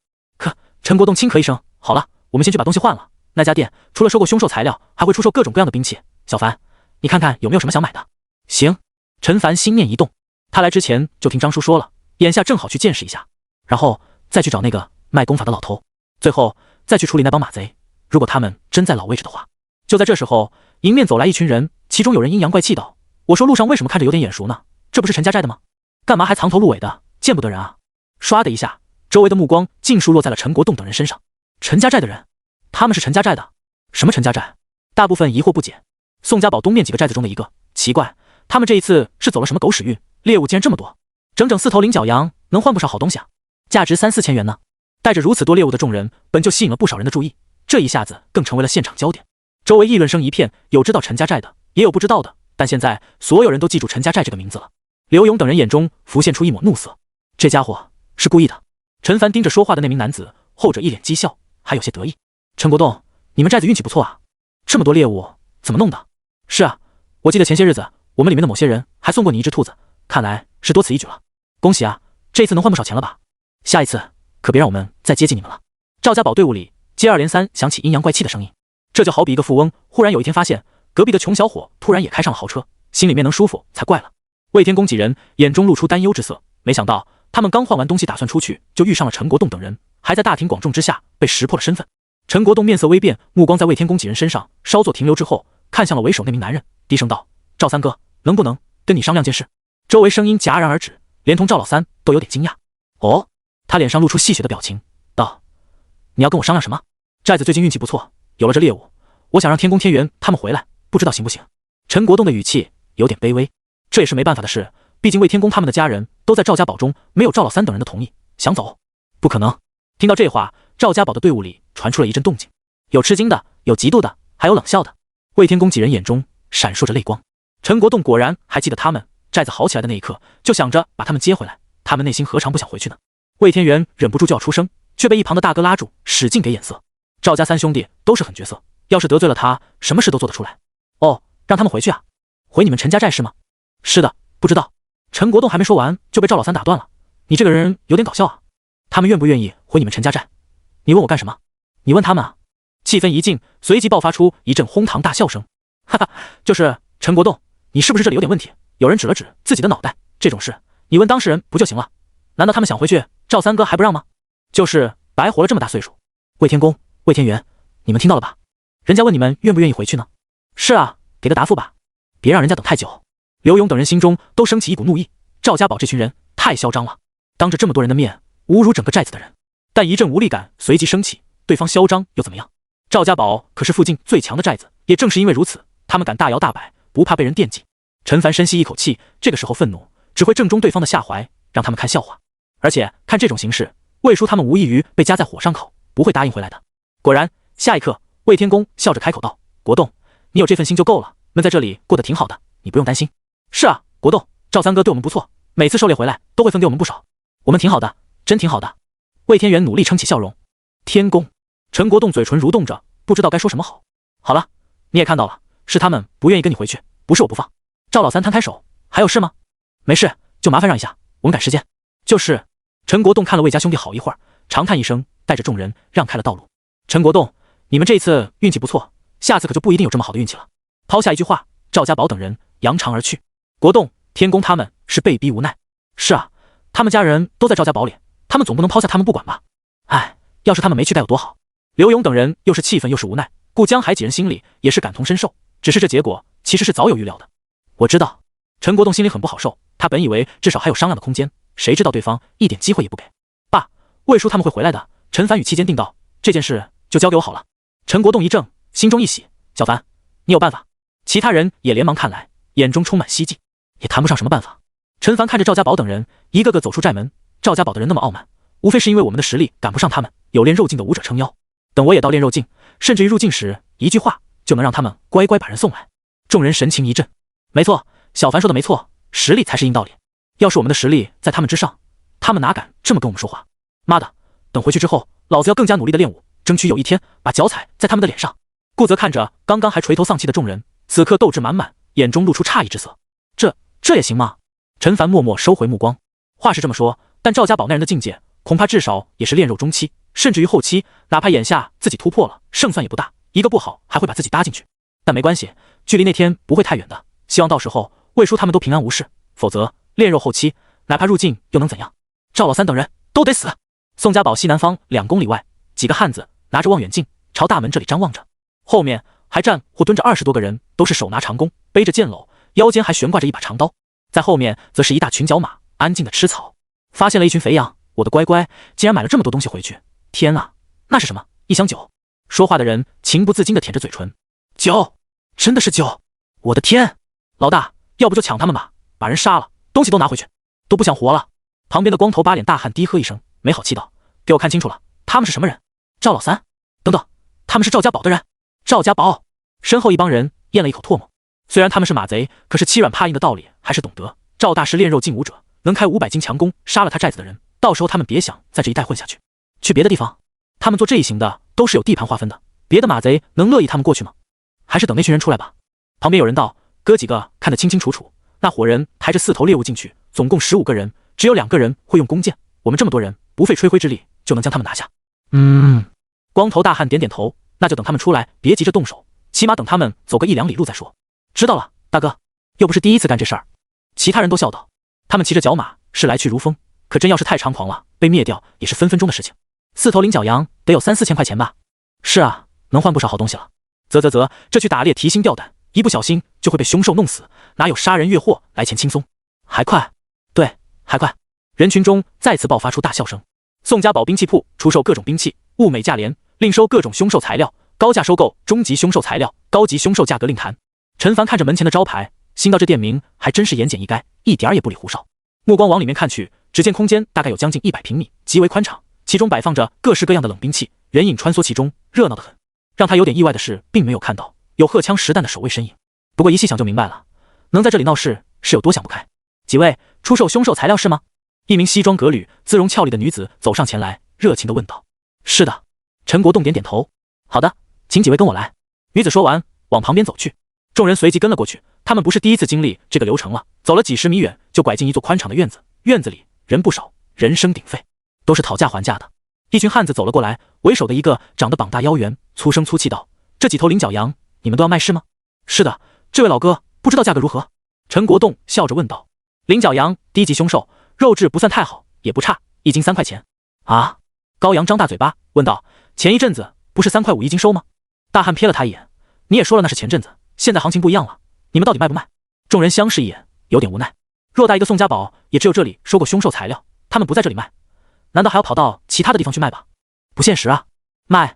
陈国栋轻咳一声，好了，我们先去把东西换了。那家店除了收购凶兽材料，还会出售各种各样的兵器。小凡，你看看有没有什么想买的？行。陈凡心念一动，他来之前就听张叔说了，眼下正好去见识一下，然后再去找那个卖功法的老头，最后再去处理那帮马贼。如果他们真在老位置的话。就在这时候，迎面走来一群人，其中有人阴阳怪气道：我说路上为什么看着有点眼熟呢？这不是陈家寨的吗？干嘛还藏头露尾的，见不得人啊。唰的一下，周围的目光尽数落在了陈国栋等人身上。陈家寨的人？他们是陈家寨的？什么陈家寨？大部分疑惑不解。宋家堡东面几个寨子中的一个。奇怪，他们这一次是走了什么狗屎运？猎物竟然这么多，整整4头菱角羊，能换不少好东西啊，价值3、4千元呢。带着如此多猎物的众人，本就吸引了不少人的注意，这一下子更成为了现场焦点。周围议论声一片，有知道陈家寨的，也有不知道的，但现在所有人都记住陈家寨这个名字了。刘勇等人眼中浮现出一抹怒色，这家伙是故意的。陈凡盯着说话的那名男子，后者一脸讥笑，还有些得意。陈国栋，你们寨子运气不错啊，这么多猎物怎么弄的？是啊，我记得前些日子我们里面的某些人还送过你一只兔子，看来是多此一举了。恭喜啊，这次能换不少钱了吧？下一次可别让我们再接近你们了。赵家堡队伍里接二连三响起阴阳怪气的声音，这就好比一个富翁忽然有一天发现隔壁的穷小伙突然也开上了豪车，心里面能舒服才怪了。魏天公几人眼中露出担忧之色，没想到他们刚换完东西打算出去，就遇上了陈国栋等人，还在大庭广众之下被识破了身份。陈国栋面色微变，目光在魏天公几人身上稍作停留之后，看向了为首那名男人，低声道：赵三哥，能不能跟你商量件事？周围声音戛然而止，连同赵老三都有点惊讶。哦，他脸上露出戏谑的表情，道：你要跟我商量什么？寨子最近运气不错，有了这猎物，我想让天公天元他们回来，不知道行不行？陈国栋的语气有点卑微，这也是没办法的事，毕竟魏天公他们的家人都在赵家堡中，没有赵老三等人的同意，想走不可能。听到这话，赵家堡的队伍里传出了一阵动静，有吃惊的，有嫉妒的，还有冷笑的。魏天公几人眼中闪烁着泪光。陈国栋果然还记得他们，寨子好起来的那一刻，就想着把他们接回来，他们内心何尝不想回去呢？魏天元忍不住就要出声，却被一旁的大哥拉住，使劲给眼色。赵家3兄弟都是狠角色，要是得罪了他，什么事都做得出来。哦，让他们回去啊？回你们陈家寨是吗？是的，不知道。陈国栋还没说完，就被赵老三打断了。你这个人有点搞笑啊。他们愿不愿意回你们陈家寨？你问我干什么？你问他们啊。气氛一静，随即爆发出一阵哄堂大笑声。哈哈，就是陈国栋，你是不是这里有点问题？有人指了指自己的脑袋，这种事你问当事人不就行了？难道他们想回去，赵三哥还不让吗？就是白活了这么大岁数。魏天公、魏天元，你们听到了吧？人家问你们愿不愿意回去呢？是啊，给个答复吧，别让人家等太久。刘勇等人心中都升起一股怒意，赵家堡这群人太嚣张了，当着这么多人的面侮辱整个寨子的人。但一阵无力感随即升起，对方嚣张又怎么样？赵家堡可是附近最强的寨子，也正是因为如此，他们敢大摇大摆，不怕被人惦记。陈凡深吸一口气，这个时候愤怒只会正中对方的下怀，让他们看笑话。而且看这种形势，魏叔他们无异于被夹在火上烤，不会答应回来的。果然，下一刻，魏天公笑着开口道：“国栋，你有这份心就够了，闷在这里过得挺好的，你不用担心。”是啊，国栋，赵三哥对我们不错，每次狩猎回来都会分给我们不少，我们挺好的，真挺好的。魏天元努力撑起笑容。天公，陈国栋嘴唇蠕动着，不知道该说什么好。好了，你也看到了，是他们不愿意跟你回去，不是我不放。赵老三摊开手，还有事吗？没事，就麻烦让一下，我们赶时间。就是。陈国栋看了魏家兄弟好一会儿，长叹一声，带着众人让开了道路。陈国栋，你们这次运气不错，下次可就不一定有这么好的运气了。抛下一句话，赵家宝等人扬长而去。国栋、天公他们是被逼无奈。是啊，他们家人都在赵家堡里，他们总不能抛下他们不管吧？哎，要是他们没去该有多好。刘勇等人又是气愤又是无奈，顾江海几人心里也是感同身受，只是这结果其实是早有预料的。我知道，陈国栋心里很不好受，他本以为至少还有商量的空间，谁知道对方一点机会也不给。爸，魏叔他们会回来的。陈凡语气坚定道：“这件事就交给我好了。”陈国栋一怔，心中一喜：“小凡，你有办法？”其他人也连忙看来，眼中充满希冀，也谈不上什么办法。陈凡看着赵家堡等人一个个走出寨门，赵家堡的人那么傲慢，无非是因为我们的实力赶不上他们，有练肉境的武者撑腰。等我也到练肉境，甚至于入境时一句话就能让他们乖乖把人送来。众人神情一震，没错，小凡说的没错，实力才是硬道理。要是我们的实力在他们之上，他们哪敢这么跟我们说话？妈的，等回去之后，老子要更加努力的练武，争取有一天把脚踩在他们的脸上。顾泽看着刚刚还垂头丧气的众人，此刻斗志满满，眼中露出诧异之色。这也行吗？陈凡默默收回目光。话是这么说，但赵家堡那人的境界，恐怕至少也是练肉中期，甚至于后期，哪怕眼下自己突破了，胜算也不大，一个不好还会把自己搭进去。但没关系，距离那天不会太远的，希望到时候魏叔他们都平安无事，否则练肉后期，哪怕入境又能怎样？赵老三等人都得死。宋家堡西南方2公里外，几个汉子拿着望远镜朝大门这里张望着，后面还站或蹲着20多个人，都是手拿长弓，背着剑篓，腰间还悬挂着一把长刀。在后面则是一大群角马，安静的吃草。发现了一群肥羊，我的乖乖，竟然买了这么多东西回去！天啊，那是什么？一箱酒。说话的人情不自禁地舔着嘴唇。酒，真的是酒！我的天，老大，要不就抢他们吧，把人杀了，东西都拿回去，都不想活了。旁边的光头把脸大汉低喝一声，没好气道：“给我看清楚了，他们是什么人？赵老三，等等，他们是赵家堡的人。”赵家堡身后一帮人咽了一口唾沫。虽然他们是马贼，可是欺软怕硬的道理还是懂得。赵大是练肉劲武者，能开500斤强弓，杀了他寨子的人，到时候他们别想在这一带混下去。去别的地方，他们做这一行的都是有地盘划分的，别的马贼能乐意他们过去吗？还是等那群人出来吧。旁边有人道：“哥几个看得清清楚楚，那伙人抬着4头猎物进去，总共15个人，只有2个人会用弓箭，我们这么多人，不费吹灰之力就能将他们拿下。”光头大汉点点头，那就等他们出来，别急着动手，起码等他们走个1-2里路再说。知道了，大哥，又不是第一次干这事儿。其他人都笑道：“他们骑着角马是来去如风，可真要是太猖狂了，被灭掉也是分分钟的事情。4头菱角羊得有3-4千块钱吧？是啊，能换不少好东西了。啧，这去打猎提心吊胆，一不小心就会被凶兽弄死，哪有杀人越货来钱轻松？还快，对，还快。”人群中再次爆发出大笑声。宋家堡兵器铺出售各种兵器，物美价廉，另收各种凶兽材料，高价收购中级凶兽材料，高级凶兽价格另谈。陈凡看着门前的招牌，心道这店名还真是言简意赅，一点也不理胡哨。目光往里面看去，只见空间大概有将近100平米，极为宽敞，其中摆放着各式各样的冷兵器，人影穿梭其中，热闹得很。让他有点意外的是，并没有看到有荷枪实弹的守卫身影。不过一细想就明白了，能在这里闹事是有多想不开。几位出售凶兽材料是吗？一名西装革履、姿容俏丽的女子走上前来，热情地问道。是的。陈国栋点点头。好的，请几位跟我来。女子说完，往旁边走去。众人随即跟了过去，他们不是第一次经历这个流程了，走了几十米远，就拐进一座宽敞的院子，院子里人不少，人声鼎沸，都是讨价还价的。一群汉子走了过来，为首的一个长得膀大腰圆，粗声粗气道：“这几头菱角羊，你们都要卖是吗？”是的，这位老哥，不知道价格如何？陈国栋笑着问道。菱角羊低级凶兽，肉质不算太好，也不差，1斤3块钱。啊！高阳张大嘴巴问道：“前一阵子不是3块5一斤收吗？”大汉瞥了他一眼：“你也说了那是前阵子，现在行情不一样了，你们到底卖不卖？”众人相视一眼，有点无奈。偌大一个宋家堡，也只有这里收过凶兽材料，他们不在这里卖，难道还要跑到其他的地方去卖吧？不现实啊！卖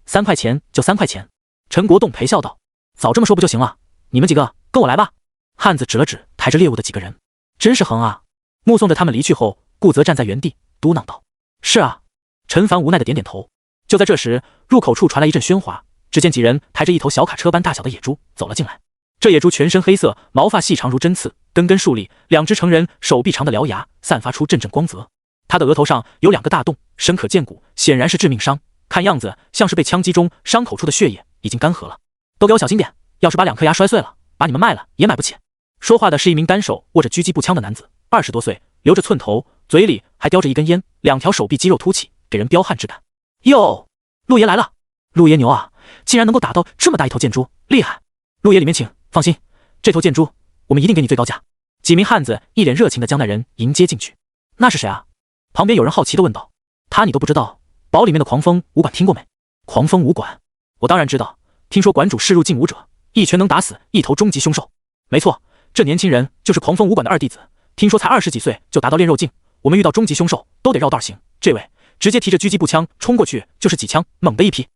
，3块钱就3块钱。陈国栋陪笑道：“早这么说不就行了？你们几个跟我来吧。”汉子指了指抬着猎物的几个人，真是横啊！目送着他们离去后，顾泽站在原地嘟囔道：“是啊。”陈凡无奈的点点头。就在这时，入口处传来一阵喧哗，只见几人抬着一头小卡车般大小的野猪走了进来。这野猪全身黑色，毛发细长如针刺，根根竖立，2只成人手臂长的獠牙散发出阵阵光泽。他的额头上有2个大洞，深可见骨，显然是致命伤，看样子像是被枪击中伤口处的血液已经干涸了。都给我小心点，要是把2颗牙摔碎了，把你们卖了也买不起。说话的是一名单手握着狙击步枪的男子，20多岁，留着寸头，嘴里还叼着一根烟，2条手臂肌肉凸起，给人彪悍之感。哟，陆爷来了！陆爷牛啊，竟然能够打到这么大一头箭猪，厉害！陆爷里面请，放心，这头箭猪我们一定给你最高价。几名汉子一脸热情的将那人迎接进去。那是谁啊？旁边有人好奇的问道。他你都不知道？堡里面的狂风武馆听过没？狂风武馆，我当然知道，听说馆主视入境武者，一拳能打死一头终极凶兽。没错，这年轻人就是狂风武馆的2弟子，听说才20几岁就达到炼肉境，我们遇到终极凶兽都得绕道行，这位直接提着狙击步枪冲过去就是几枪，猛的一批。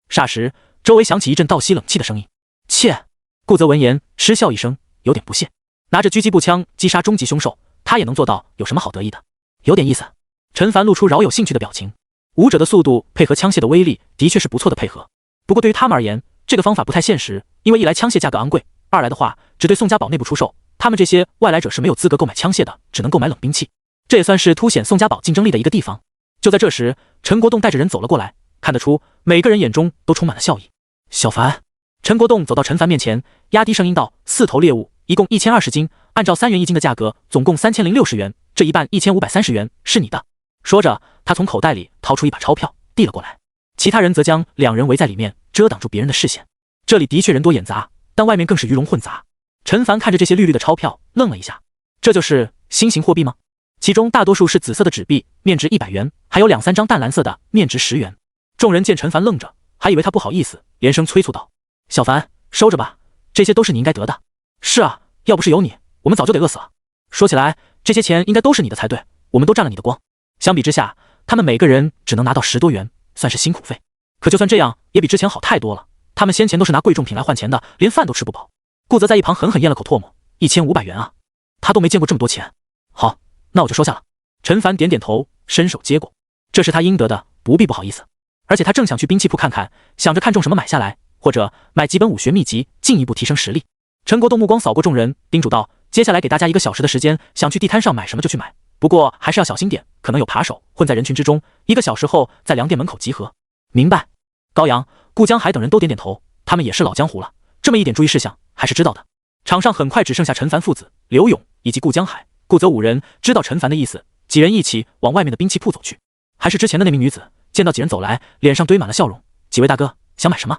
霎时周围响起一阵倒吸冷气的声音。切！顾泽闻言嗤笑一声，有点不屑。拿着狙击步枪击杀终极凶兽，他也能做到，有什么好得意的？有点意思。陈凡露出饶有兴趣的表情。武者的速度配合枪械的威力的确是不错的配合，不过对于他们而言，这个方法不太现实，因为一来枪械价格昂贵，二来的话只对宋家堡内部出售，他们这些外来者是没有资格购买枪械的，只能购买冷兵器。这也算是凸显宋家堡竞争力的一个地方。就在这时，陈国栋带着人走了过来，看得出每个人眼中都充满了笑意。小凡，陈国栋走到陈凡面前，压低声音道：“4头猎物，一共1020斤，按照3元1斤的价格，总共3060元，这一半1530元是你的。”说着，他从口袋里掏出一把钞票递了过来，其他人则将2人围在里面，遮挡住别人的视线。这里的确人多眼杂，但外面更是鱼龙混杂。陈凡看着这些绿绿的钞票，愣了一下，这就是新型货币吗？其中大多数是紫色的纸币，面值100元，还有2-3张淡蓝色的，面值10元。众人见陈凡愣着，还以为他不好意思，连声催促道：“小凡，收着吧，这些都是你应该得的。”“是啊，要不是有你，我们早就得饿死了。说起来，这些钱应该都是你的才对，我们都占了你的光。”相比之下，他们每个人只能拿到10多元，算是辛苦费。可就算这样，也比之前好太多了。他们先前都是拿贵重品来换钱的，连饭都吃不饱。顾泽在一旁狠狠咽了口唾沫，1500元啊，他都没见过这么多钱。好，那我就收下了。陈凡点点头，伸手接过，这是他应得的，不必不好意思。而且他正想去兵器铺看看，想着看中什么买下来，或者买几本武学秘籍，进一步提升实力。陈国栋目光扫过众人，叮嘱道：“接下来给大家1个小时的时间，想去地摊上买什么就去买，不过还是要小心点，可能有扒手混在人群之中。1个小时后在粮店门口集合。”明白。高阳、顾江海等人都点点头，他们也是老江湖了，这么一点注意事项还是知道的。场上很快只剩下陈凡父子、刘勇以及顾江海、顾泽5人，知道陈凡的意思，几人一起往外面的兵器铺走去。还是之前的那名女子，见到几人走来，脸上堆满了笑容。“几位大哥，想买什么？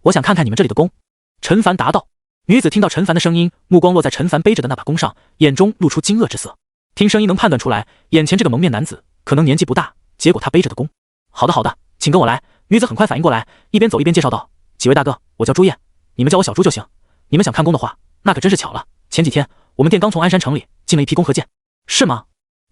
我想看看你们这里的弓。”陈凡答道。女子听到陈凡的声音，目光落在陈凡背着的那把弓上，眼中露出惊愕之色。听声音能判断出来，眼前这个蒙面男子可能年纪不大，结果他背着的弓。好的好的，请跟我来。女子很快反应过来，一边走一边介绍道：“几位大哥，我叫朱燕，你们叫我小朱就行。你们想看弓的话，那可真是巧了。前几天我们店刚从鞍山城里进了一批弓和箭。”“是吗？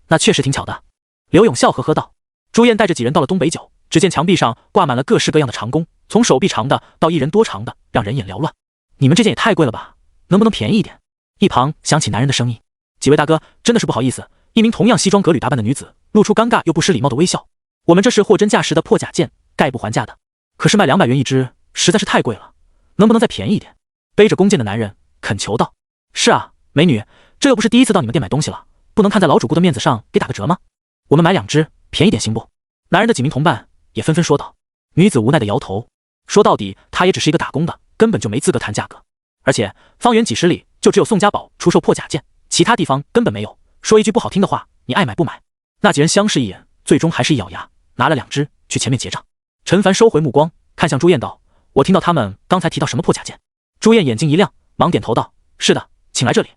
那确实挺巧的。”刘勇笑呵呵道。朱燕带着几人到了东北角，只见墙壁上挂满了各式各样的长弓，从手臂长的到1人多长的，让人眼缭乱。“你们这件也太贵了吧，能不能便宜一点？”一旁响起男人的声音。“几位大哥，真的是不好意思。”一名同样西装革履打扮的女子露出尴尬又不失礼貌的微笑。“我们这是货真价实的破甲剑，概不还价的。可是卖200元一支，实在是太贵了，能不能再便宜一点？”背着弓箭的男人恳求道。“是啊，美女，这又不是第一次到你们店买东西了，不能看在老主顾的面子上给打个折吗？我们买2支，便宜点行不？”男人的几名同伴也纷纷说道。女子无奈的摇头，说到底她也只是一个打工的，根本就没资格谈价格。而且方圆几十里就只有宋家堡出售破甲剑，其他地方根本没有。说一句不好听的话，你爱买不买。那几人相视一眼，最终还是一咬牙，拿了2支去前面结账。陈凡收回目光，看向朱燕道：“我听到他们刚才提到什么破甲剑。”朱燕眼睛一亮，忙点头道：“是的，请来这里。”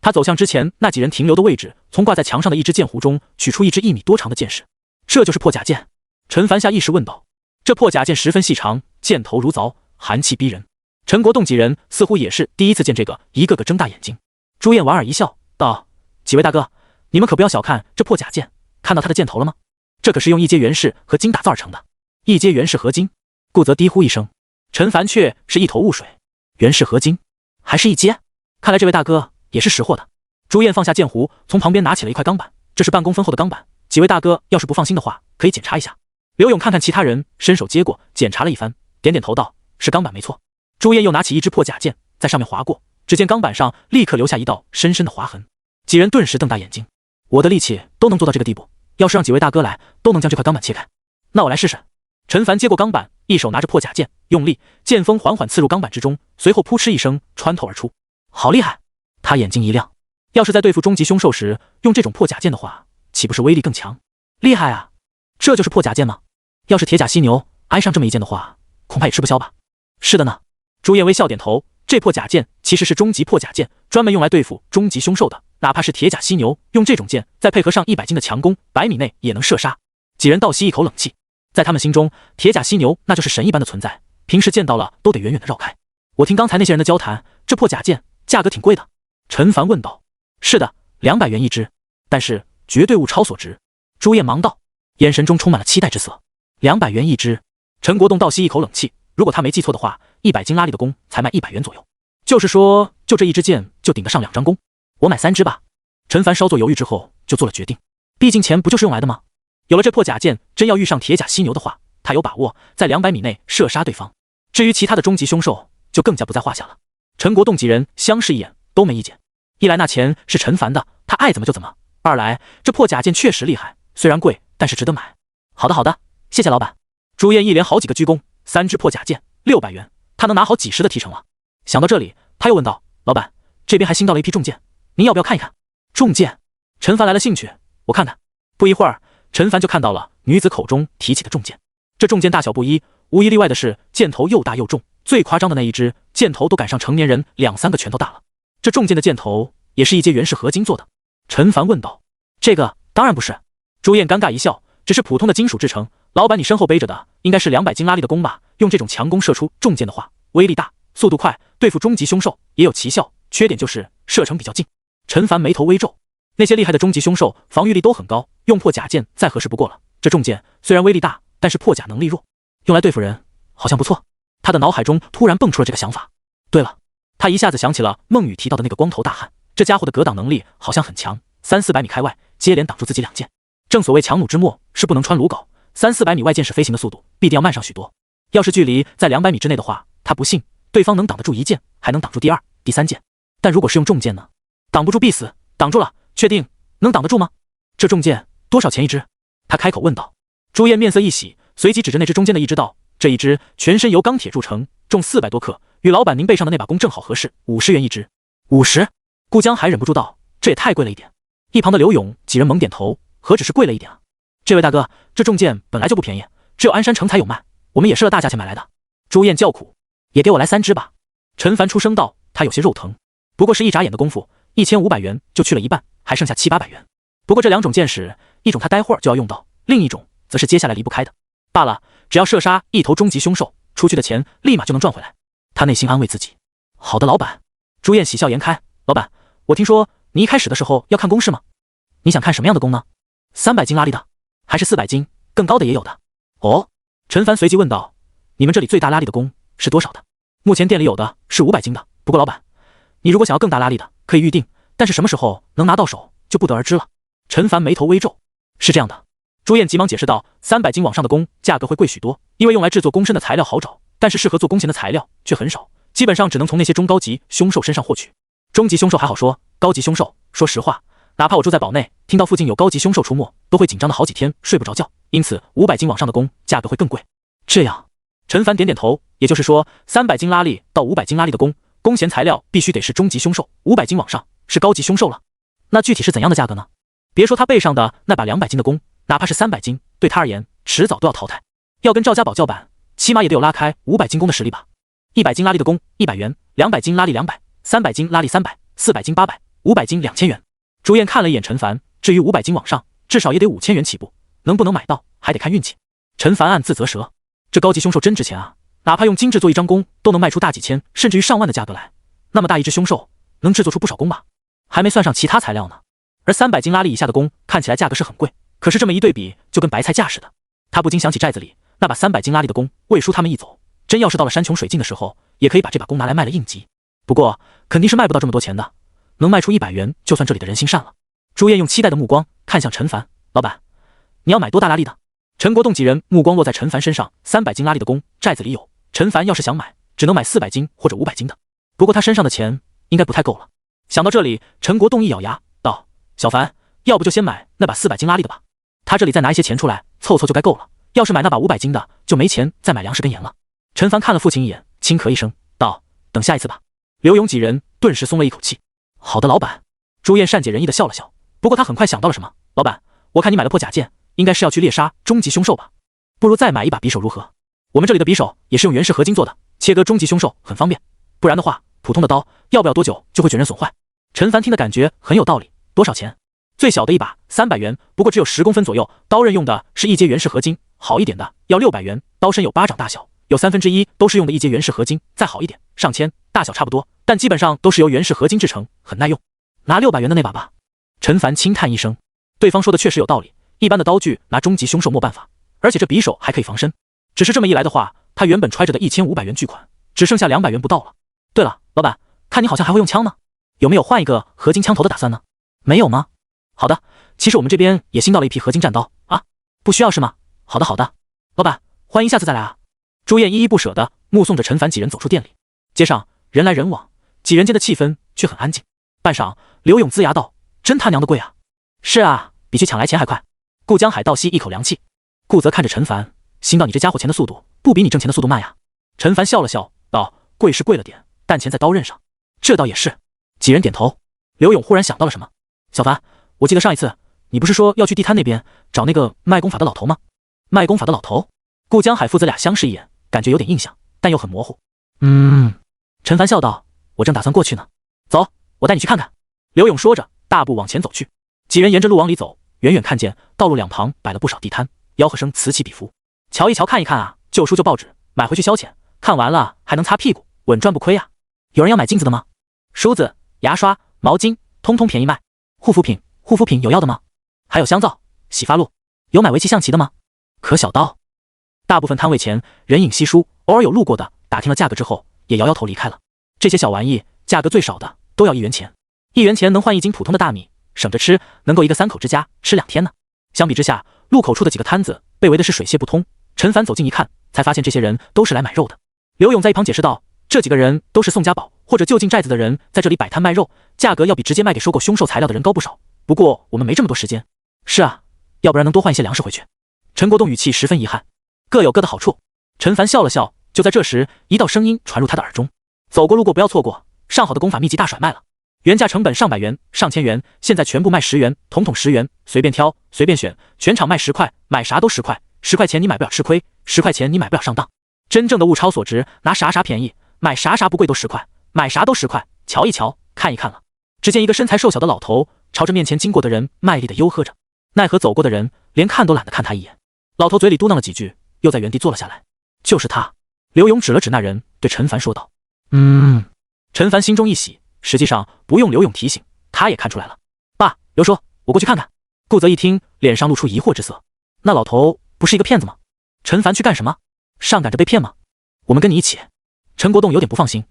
他走向之前那几人停留的位置，从挂在墙上的一只剑壶中取出一支1米多长的剑矢。这就是破甲剑？陈凡下意识问道。这破甲剑十分细长，剑头如凿，寒气逼人。陈国栋几人似乎也是第一次见这个，一个个睁大眼睛。朱燕莞尔一笑，道：“几位大哥，你们可不要小看这破甲剑，看到它的剑头了吗？这可是用一阶元氏合金打造而成的。一阶元氏合金。”顾则低呼一声，陈凡却是一头雾水。元氏合金，还是一阶？看来这位大哥也是识货的。朱燕放下剑壶，从旁边拿起了一块钢板，这是半公分厚的钢板，几位大哥要是不放心的话，可以检查一下。刘勇看看其他人，伸手接过，检查了一番，点点头道：“是钢板没错。”朱燕又拿起一支破甲剑，在上面划过，只见钢板上立刻留下一道深深的划痕。几人顿时瞪大眼睛，我的力气都能做到这个地步，要是让几位大哥来，都能将这块钢板切开。那我来试试。陈凡接过钢板，一手拿着破甲剑，用力，剑锋缓缓刺入钢板之中，随后扑哧一声穿透而出。好厉害！他眼睛一亮，要是在对付终极凶兽时用这种破甲剑的话，岂不是威力更强？厉害啊！这就是破甲剑吗？要是铁甲犀牛挨上这么一剑的话，恐怕也吃不消吧？是的呢。朱燕微笑点头，这破甲剑其实是终极破甲剑，专门用来对付终极凶兽的，哪怕是铁甲犀牛，用这种剑再配合上100斤的强攻，100米内也能射杀。几人倒吸一口冷气，在他们心中，铁甲犀牛那就是神一般的存在，平时见到了都得远远的绕开。我听刚才那些人的交谈，这破甲剑价格挺贵的。陈凡问道。是的，200元一支，但是绝对物超所值。朱燕忙道，眼神中充满了期待之色。200元一支。陈国栋倒吸一口冷气，如果他没记错的话，100斤拉力的弓才卖100元左右，就是说就这一支箭就顶得上2张弓。我买3支吧。陈凡稍作犹豫之后就做了决定，毕竟钱不就是用来的吗？有了这破甲剑，真要遇上铁甲犀牛的话，他有把握在200米内射杀对方。至于其他的终极凶兽，就更加不在话下了。陈国栋几人相视一眼，都没意见。一来那钱是陈凡的，他爱怎么就怎么；二来这破甲剑确实厉害，虽然贵，但是值得买。好的好的，谢谢老板。朱燕一连好几个鞠躬，3支破甲剑600元，他能拿好几十的提成了。想到这里，他又问道：“老板，这边还新到了一批重剑，您要不要看一看？”重剑？陈凡来了兴趣，我看看。不一会儿，陈凡就看到了女子口中提起的重剑。这重剑大小不一，无一例外的是剑头又大又重，最夸张的那一支剑头都赶上成年人2-3个拳头大了。这重剑的剑头也是一阶元氏合金做的。陈凡问道：“这个当然不是。”朱燕尴尬一笑，只是普通的金属制成。老板，你身后背着的应该是200斤拉力的弓吧？用这种强弓射出重箭的话，威力大，速度快，对付终极凶兽也有奇效，缺点就是射程比较近。陈凡眉头微皱，那些厉害的终极凶兽防御力都很高，用破甲剑再合适不过了。这重剑虽然威力大，但是破甲能力弱，用来对付人好像不错。他的脑海中突然蹦出了这个想法。对了，他一下子想起了孟雨提到的那个光头大汉，这家伙的格挡能力好像很强，300-400米开外接连挡住自己2剑。正所谓强弩之末是不能穿鲁缟，300-400米外箭矢飞行的速度必定要慢上许多。要是距离在200米之内的话，他不信对方能挡得住1箭，还能挡住第2、第3箭。但如果是用重剑呢？挡不住必死，挡住了，确定能挡得住吗？这重剑多少钱一支？他开口问道。朱燕面色一喜，随即指着那只中间的一支道：“这一支全身由钢铁铸成，重400多克，与老板您背上的那把弓正好合适，50元一支。”50？顾江还忍不住道：“这也太贵了一点。”一旁的刘勇几人猛点头，何止是贵了一点啊？这位大哥，这重剑本来就不便宜，只有鞍山城才有卖，我们也是了大价钱买来的。朱燕叫苦：“也给我来3支吧。”陈凡出声道：“他有些肉疼，不过是一眨眼的功夫，1500元就去了一半，还剩下700-800元。不过这2种剑矢，一种他待会儿就要用到，另一种则是接下来离不开的。罢了，只要射杀一头终极凶兽，出去的钱立马就能赚回来。”他内心安慰自己。好的，老板。朱燕喜笑颜开：“老板，我听说你一开始的时候要看弓是吗？你想看什么样的弓呢？300斤拉力的，还是400斤更高的也有的？”哦，陈凡随即问道：“你们这里最大拉力的弓是多少的？”目前店里有的是500斤的，不过老板，你如果想要更大拉力的，可以预定，但是什么时候能拿到手就不得而知了。陈凡眉头微皱：“是这样的。”朱燕急忙解释道：“300斤往上的弓价格会贵许多，因为用来制作弓身的材料好找，但是适合做弓弦的材料却很少，基本上只能从那些中高级凶兽身上获取。中级凶兽还好说，高级凶兽，说实话，哪怕我住在堡内，听到附近有高级凶兽出没，都会紧张的好几天睡不着觉。因此500斤往上的弓价格会更贵。”这样，陈凡点点头，也就是说300斤拉力到500斤拉力的弓，弓弦材料必须得是中级凶兽，500斤往上是高级凶兽了。那具体是怎样的价格呢？别说他背上的那把200斤的弓，哪怕是300斤，对他而言迟早都要淘汰。要跟赵家宝叫板，起码也得有拉开500斤弓的实力吧。100斤拉力的弓100元，200斤拉力200，300斤拉力300，400斤800， 500斤2000元。朱燕看了一眼陈凡，至于500斤往上，至少也得5000元起步，能不能买到还得看运气。陈凡暗自啧舌，这高级凶兽真值钱啊，哪怕用精致做一张弓，都能卖出大几千甚至于上万的价格来。那么大一只凶兽，能制作出不少弓吧？还没算上其他材料呢。而300斤拉力以下的弓看起来价格是很贵，可是这么一对比，就跟白菜价似的。他不禁想起寨子里那把300斤拉力的弓，魏叔他们一走，真要是到了山穷水尽的时候，也可以把这把弓拿来卖了应急。不过肯定是卖不到这么多钱的，能卖出100元，就算这里的人心善了。朱燕用期待的目光看向陈凡，老板，你要买多大拉力的？陈国栋几人目光落在陈凡身上，300斤拉力的弓寨子里有，陈凡要是想买，只能买400斤或者500斤的。不过他身上的钱应该不太够了。想到这里，陈国栋一咬牙道：“小凡，要不就先买那把400斤拉力的吧，他这里再拿一些钱出来凑凑就该够了。要是买那把500斤的，就没钱再买粮食跟盐了。”陈凡看了父亲一眼，轻咳一声道：“等下一次吧。”刘勇几人顿时松了一口气。好的，老板。朱燕善解人意的笑了笑，不过他很快想到了什么，老板，我看你买了破甲剑，应该是要去猎杀终极凶兽吧？不如再买一把匕首如何？我们这里的匕首也是用原始合金做的，切割终极凶兽很方便。不然的话，普通的刀要不了多久就会卷刃损坏。陈凡听的感觉很有道理。多少钱？最小的一把300元，不过只有10公分左右，刀刃用的是一阶原始合金，好一点的要600元，刀身有巴掌大小，有1/3都是用的一阶原始合金，再好一点上千，大小差不多，但基本上都是由原始合金制成，很耐用。拿600元的那把吧。陈凡轻叹一声，对方说的确实有道理，一般的刀具拿终极凶兽没办法，而且这匕首还可以防身。只是这么一来的话，他原本揣着的1500元巨款只剩下200元不到了。对了，老板，看你好像还会用枪呢，有没有换一个合金枪头的打算呢？没有吗？好的，其实我们这边也新到了一批合金战刀啊，不需要是吗？好的好的，老板，欢迎下次再来啊。朱燕依依不舍地目送着陈凡几人走出店里，街上人来人往，几人间的气氛却很安静。半晌，刘勇龇牙道：“真他娘的贵啊！”是啊，比去抢来钱还快。顾江海倒吸一口凉气。顾泽看着陈凡，心道：“你这家伙钱的速度不比你挣钱的速度慢呀。”陈凡笑了笑道：“贵是贵了点，但钱在刀刃上。”这倒也是。几人点头。刘勇忽然想到了什么：“小凡，我记得上一次你不是说要去地摊那边找那个卖功法的老头吗？”卖功法的老头？顾江海父子俩相视一眼，感觉有点印象，但又很模糊。陈凡笑道：“我正打算过去呢，走，我带你去看看。”刘勇说着，大步往前走去。几人沿着路往里走，远远看见道路两旁摆了不少地摊，吆喝声此起彼伏。瞧一瞧，看一看啊，旧书旧报纸，买回去消遣，看完了还能擦屁股，稳赚不亏啊。有人要买镜子的吗？梳子、牙刷、毛巾，通通便宜卖。护肤品有要的吗？还有香皂、洗发露，有买围棋象棋的吗？可小刀。大部分摊位前人影稀疏，偶尔有路过的打听了价格之后也摇摇头离开了。这些小玩意价格最少的都要1元钱，1元钱能换1斤普通的大米，省着吃，能够一个3口之家吃2天呢。相比之下，路口处的几个摊子被围的是水泄不通。陈凡走近一看，才发现这些人都是来买肉的。刘勇在一旁解释道：“这几个人都是宋家堡或者就近寨子的人，在这里摆摊卖肉，价格要比直接卖给收购凶兽材料的人高不少。不过我们没这么多时间。”是啊，要不然能多换一些粮食回去。陈国栋语气十分遗憾。各有各的好处。陈凡笑了笑，就在这时，一道声音传入他的耳中：“走过路过不要错过，上好的功法秘籍大甩卖了，原价成本上百元、上千元，现在全部卖10元，统统10元，随便挑，随便选，全场卖10块，买啥都10块，10块钱你买不了吃亏，10块钱你买不了上当。真正的物超所值，拿啥啥便宜，买啥啥不贵都10块，买啥都10块，瞧一瞧，看一看了。”只见一个身材瘦小的老头朝着面前经过的人卖力的吆喝着，奈何走过的人连看都懒得看他一眼。老头嘴里嘟囔了几句，又在原地坐了下来。就是他。刘勇指了指那人，对陈凡说道：“陈凡心中一喜，实际上不用刘勇提醒，他也看出来了。爸，刘叔，我过去看看。”顾泽一听，脸上露出疑惑之色。那老头不是一个骗子吗？陈凡去干什么？上赶着被骗吗？我们跟你一起。陈国栋有点不放心。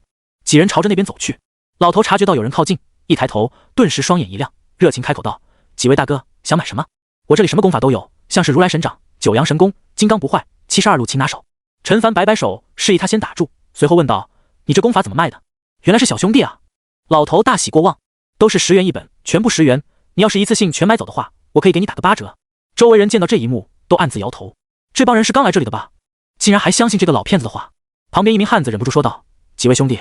几人朝着那边走去。老头察觉到有人靠近，一抬头，顿时双眼一亮，热情开口道：“几位大哥，想买什么？我这里什么功法都有，像是如来神掌、九阳神功、金刚不坏、72路擒拿手。”陈凡摆摆手，示意他先打住，随后问道：“你这功法怎么卖的？”原来是小兄弟啊！老头大喜过望，都是10元一本，全部10元。你要是一次性全买走的话，我可以给你打个8折。周围人见到这一幕，都暗自摇头。这帮人是刚来这里的吧？竟然还相信这个老骗子的话。旁边一名汉子忍不住说道：“几位兄弟，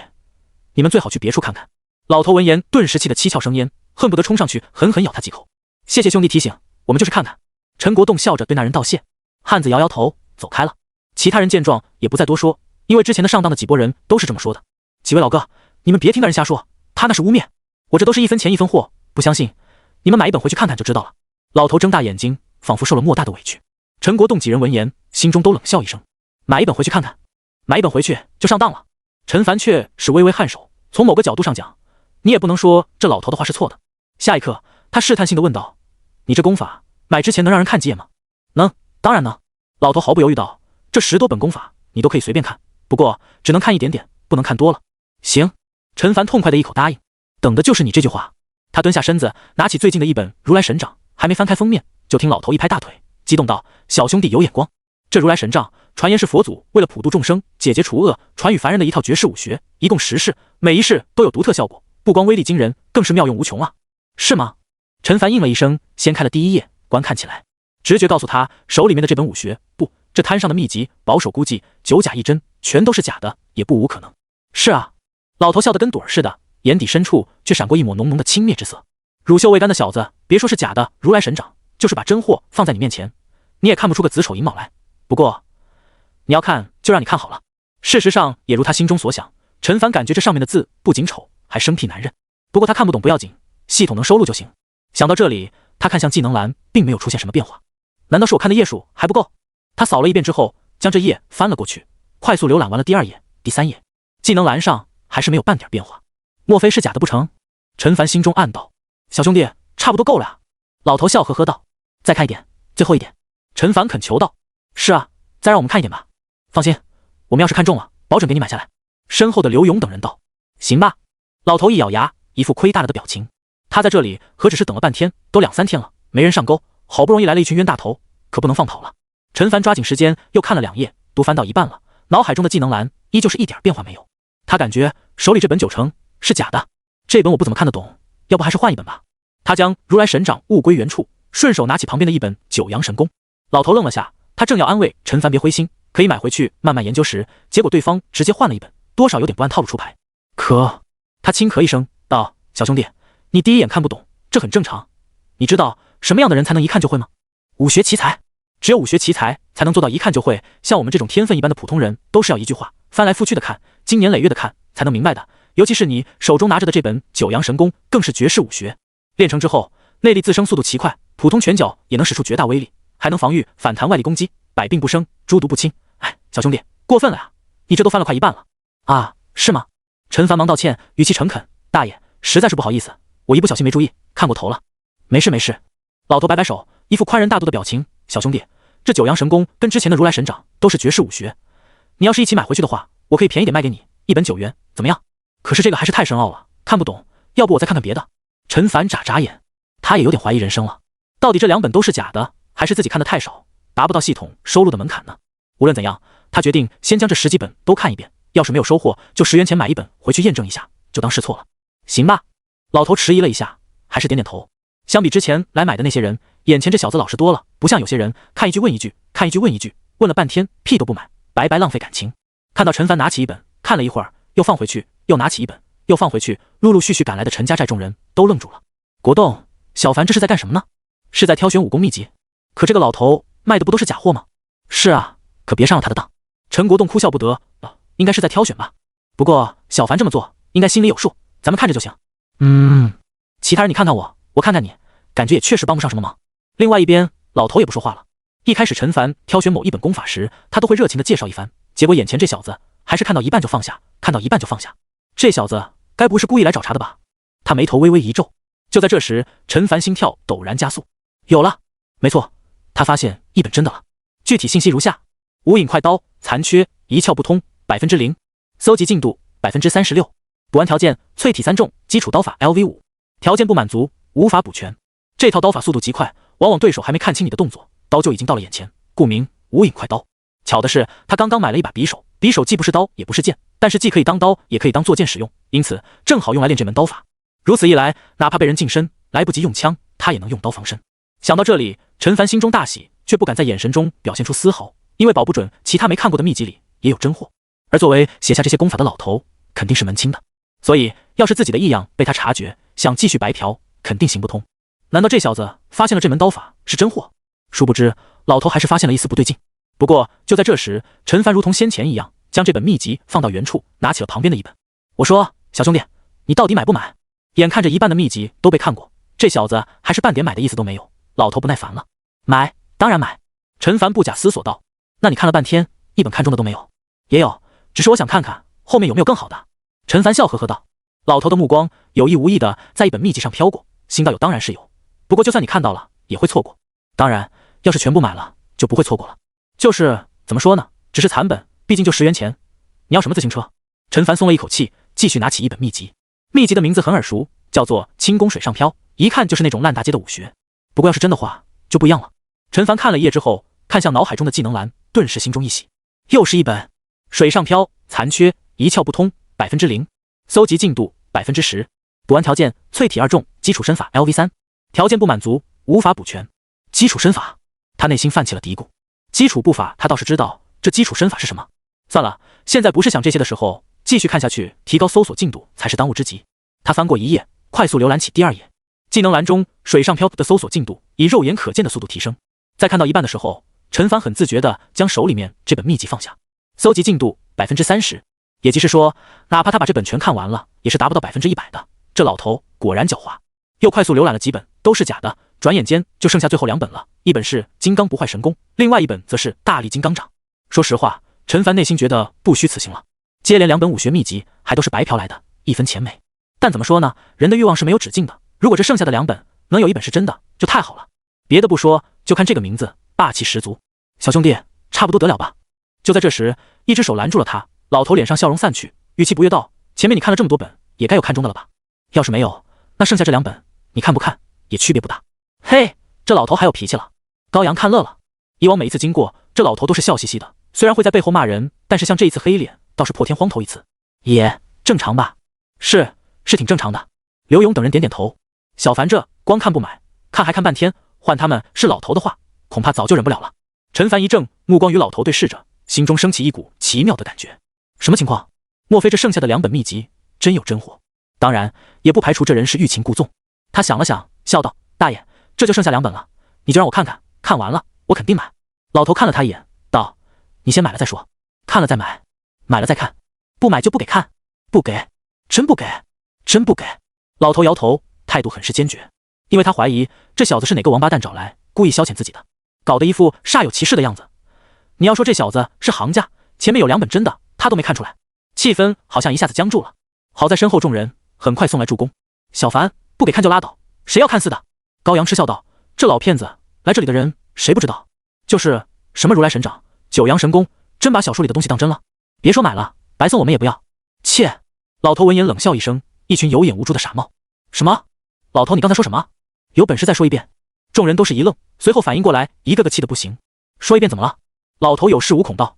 你们最好去别处看看。”老头闻言，顿时气得七窍生烟，恨不得冲上去狠狠咬他几口。谢谢兄弟提醒，我们就是看看。陈国栋笑着对那人道谢。汉子摇摇头，走开了。其他人见状也不再多说，因为之前的上当的几拨人都是这么说的。几位老哥，你们别听那人瞎说，他那是污蔑。我这都是一分钱一分货，不相信，你们买一本回去看看就知道了。老头睁大眼睛，仿佛受了莫大的委屈。陈国栋几人闻言，心中都冷笑一声。买一本回去看看，买一本回去就上当了。陈凡却是微微颔首，从某个角度上讲，你也不能说这老头的话是错的。下一刻，他试探性地问道：你这功法买之前能让人看几眼吗？能，当然能。老头毫不犹豫道：这10多本功法你都可以随便看，不过只能看一点点，不能看多了。行。陈凡痛快的一口答应，等的就是你这句话。他蹲下身子，拿起最近的一本《如来神掌》，还没翻开封面，就听老头一拍大腿，激动道：小兄弟有眼光！这如来神杖，传言是佛祖为了普度众生、解结除恶，传与凡人的一套绝世武学，一共10式，每一式都有独特效果，不光威力惊人，更是妙用无穷啊！是吗？陈凡应了一声，掀开了第1页，观看起来。直觉告诉他，手里面的这本武学，不，这摊上的秘籍，保守估计9假1真，全都是假的，也不无可能。是啊。老头笑得跟盹似的，眼底深处却闪过一抹浓浓的轻蔑之色。乳臭未干的小子，别说是假的如来神掌，就是把真货放在你面前，你也看不出个子丑寅卯来。不过你要看就让你看好了。事实上也如他心中所想，陈凡感觉这上面的字不仅丑，还生僻难认。不过他看不懂不要紧，系统能收录就行。想到这里，他看向技能栏，并没有出现什么变化。难道是我看的页数还不够？他扫了一遍之后，将这页翻了过去，快速浏览完了第2页、第3页，技能栏上还是没有半点变化。莫非是假的不成？陈凡心中暗道。小兄弟，差不多够了啊。老头笑呵呵道。再看一点，最后一点。陈凡恳求道。是啊，再让我们看一点吧。放心，我们要是看中了，保准给你买下来。身后的刘勇等人道。行吧。老头一咬牙，一副亏大了的表情。他在这里何止是等了半天，都2、3天了，没人上钩，好不容易来了一群冤大头，可不能放跑了。陈凡抓紧时间又看了2页，都翻到一半了，脑海中的技能栏依旧是一点变化没有。他感觉手里这本9成是假的，这本我不怎么看得懂，要不还是换一本吧。他将如来神掌物归原处，顺手拿起旁边的一本九阳神功。老头愣了下，他正要安慰陈凡别灰心，可以买回去慢慢研究时，结果对方直接换了一本，多少有点不按套路出牌。可他轻咳一声道：小兄弟，你第一眼看不懂，这很正常。你知道什么样的人才能一看就会吗？武学奇才。只有武学奇才才能做到一看就会，像我们这种天分一般的普通人，都是要一句话翻来覆去的看，经年累月的看才能明白的。尤其是你手中拿着的这本九阳神功，更是绝世武学，练成之后内力自生速度奇快，普通拳脚也能使出绝大威力，还能防御反弹外力攻击，百病不生，诸毒不侵。哎，小兄弟，过分了呀，你这都翻了快一半了啊。是吗？陈凡忙道歉，语气诚恳，大爷，实在是不好意思，我一不小心没注意，看过头了。没事没事。老头摆摆手，一副宽仁大度的表情。小兄弟，这九阳神功跟之前的如来神掌都是绝世武学，你要是一起买回去的话，我可以便宜点卖给你，一本9元，怎么样？可是这个还是太深奥了，看不懂，要不我再看看别的。陈凡眨眨眼，他也有点怀疑人生了，到底这2本都是假的，还是自己看的太少，达不到系统收录的门槛呢？无论怎样，他决定先将这10几本都看一遍，要是没有收获，就10元钱买一本回去验证一下，就当试错了。行吧。老头迟疑了一下，还是点点头。相比之前来买的那些人，眼前这小子老实多了，不像有些人看一句问一句，看一句问一句，问了半天屁都不买，白白浪费感情。看到陈凡拿起一本看了一会儿，又放回去，又拿起一本又放回去，陆陆续续赶来的陈家寨众人都愣住了。国栋，小凡这是在干什么呢？是在挑选武功秘籍？可这个老头卖的不都是假货吗？是啊，可别上了他的当。陈国栋哭笑不得，应该是在挑选吧。不过小凡这么做应该心里有数，咱们看着就行。其他人你看看我看看你，感觉也确实帮不上什么忙。另外一边，老头也不说话了。一开始陈凡挑选某一本功法时，他都会热情地介绍一番，结果眼前这小子还是看到一半就放下，看到一半就放下。这小子该不是故意来找茬的吧？他眉头微微一皱。就在这时，陈凡心跳陡然加速。有了，没错，他发现一本真的了。具体信息如下：无影快刀残缺，一窍不通0%，搜集进度36%，补完条件淬体3重，基础刀法 LV5，条件不满足无法补全。这套刀法速度极快，往往对手还没看清你的动作，刀就已经到了眼前，故名无影快刀。巧的是，他刚刚买了一把匕首，匕首既不是刀也不是剑，但是既可以当刀也可以当做剑使用，因此正好用来练这门刀法。如此一来，哪怕被人近身来不及用枪，他也能用刀防身。想到这里，陈凡心中大喜，却不敢在眼神中表现出丝毫，因为保不准其他没看过的秘籍里也有真货。而作为写下这些功法的老头，肯定是门清的，所以要是自己的异样被他察觉，想继续白嫖肯定行不通。难道这小子发现了这门刀法是真货？殊不知老头还是发现了一丝不对劲。不过就在这时，陈凡如同先前一样，将这本秘籍放到原处，拿起了旁边的一本。我说，小兄弟，你到底买不买？眼看着一半的秘籍都被看过，这小子还是半点买的意思都没有。老头不耐烦了：“买，当然买。”陈凡不假思索道：“那你看了半天，一本看中的都没有？”“也有，只是我想看看后面有没有更好的。”陈凡笑呵呵道。老头的目光有意无意的在一本秘籍上飘过，心道有当然是有，不过就算你看到了，也会错过。当然，要是全部买了，就不会错过了。就是怎么说呢，只是残本，毕竟就10元钱。你要什么自行车？陈凡松了一口气，继续拿起一本秘籍。秘籍的名字很耳熟，叫做《轻功水上漂》，一看就是那种烂大街的武学。不过要是真的话，就不一样了。陈凡看了一页之后，看向脑海中的技能栏，顿时心中一喜，又是一本水上漂，残缺，一窍不通，0%，搜集进度10%，补完条件淬体2重，基础身法 LV3，条件不满足无法补全。基础身法，他内心泛起了嘀咕。基础步法他倒是知道，这基础身法是什么？算了，现在不是想这些的时候，继续看下去，提高搜索进度才是当务之急。他翻过一页，快速浏览起第2页。技能栏中水上漂的搜索进度以肉眼可见的速度提升。在看到一半的时候，陈凡很自觉地将手里面这本秘籍放下。搜集进度30%，也就是说，哪怕他把这本全看完了，也是达不到100%的。这老头果然狡猾。又快速浏览了几本，都是假的。转眼间就剩下最后2本了，一本是《金刚不坏神功》，另外一本则是《大力金刚掌》。说实话，陈凡内心觉得不虚此行了。接连2本武学秘籍还都是白嫖来的，一分钱没。但怎么说呢，人的欲望是没有止境的。如果这剩下的2本能有一本是真的，就太好了。别的不说，就看这个名字，霸气十足。小兄弟，差不多得了吧？就在这时，一只手拦住了他。老头脸上笑容散去，语气不悦道：“前面你看了这么多本，也该有看中的了吧？要是没有，那剩下这2本，你看不看也区别不大。”嘿，这老头还有脾气了。高阳看乐了。以往每一次经过，这老头都是笑嘻嘻的，虽然会在背后骂人，但是像这一次黑脸，倒是破天荒头一次。也正常吧？是挺正常的。刘勇等人点点头。小凡这光看不买，看还看半天，换他们是老头的话，恐怕早就忍不了了。陈凡一怔，目光与老头对视着，心中升起一股奇妙的感觉。什么情况？莫非这剩下的2本秘籍真有真货？当然，也不排除这人是欲擒故纵。他想了想，笑道：“大爷，这就剩下2本了，你就让我看看，看完了我肯定买。”老头看了他一眼，道：“你先买了再说，看了再买，买了再看，不买就不给看。”“不给，真不给，真不给。”老头摇头，态度很是坚决，因为他怀疑这小子是哪个王八蛋找来，故意消遣自己的，搞得一副煞有其事的样子。你要说这小子是行家，前面有2本真的，他都没看出来。气氛好像一下子僵住了。好在身后众人很快送来助攻。小凡，不给看就拉倒，谁要看似的？高阳嗤笑道：“这老骗子，来这里的人谁不知道？就是什么如来神掌、九阳神功，真把小说里的东西当真了？别说买了，白送我们也不要。”切！老头闻言冷笑一声，一群有眼无珠的傻帽。什么？老头，你刚才说什么？有本事再说一遍！众人都是一愣，随后反应过来，一个个气得不行。说一遍怎么了？老头有恃无恐道：“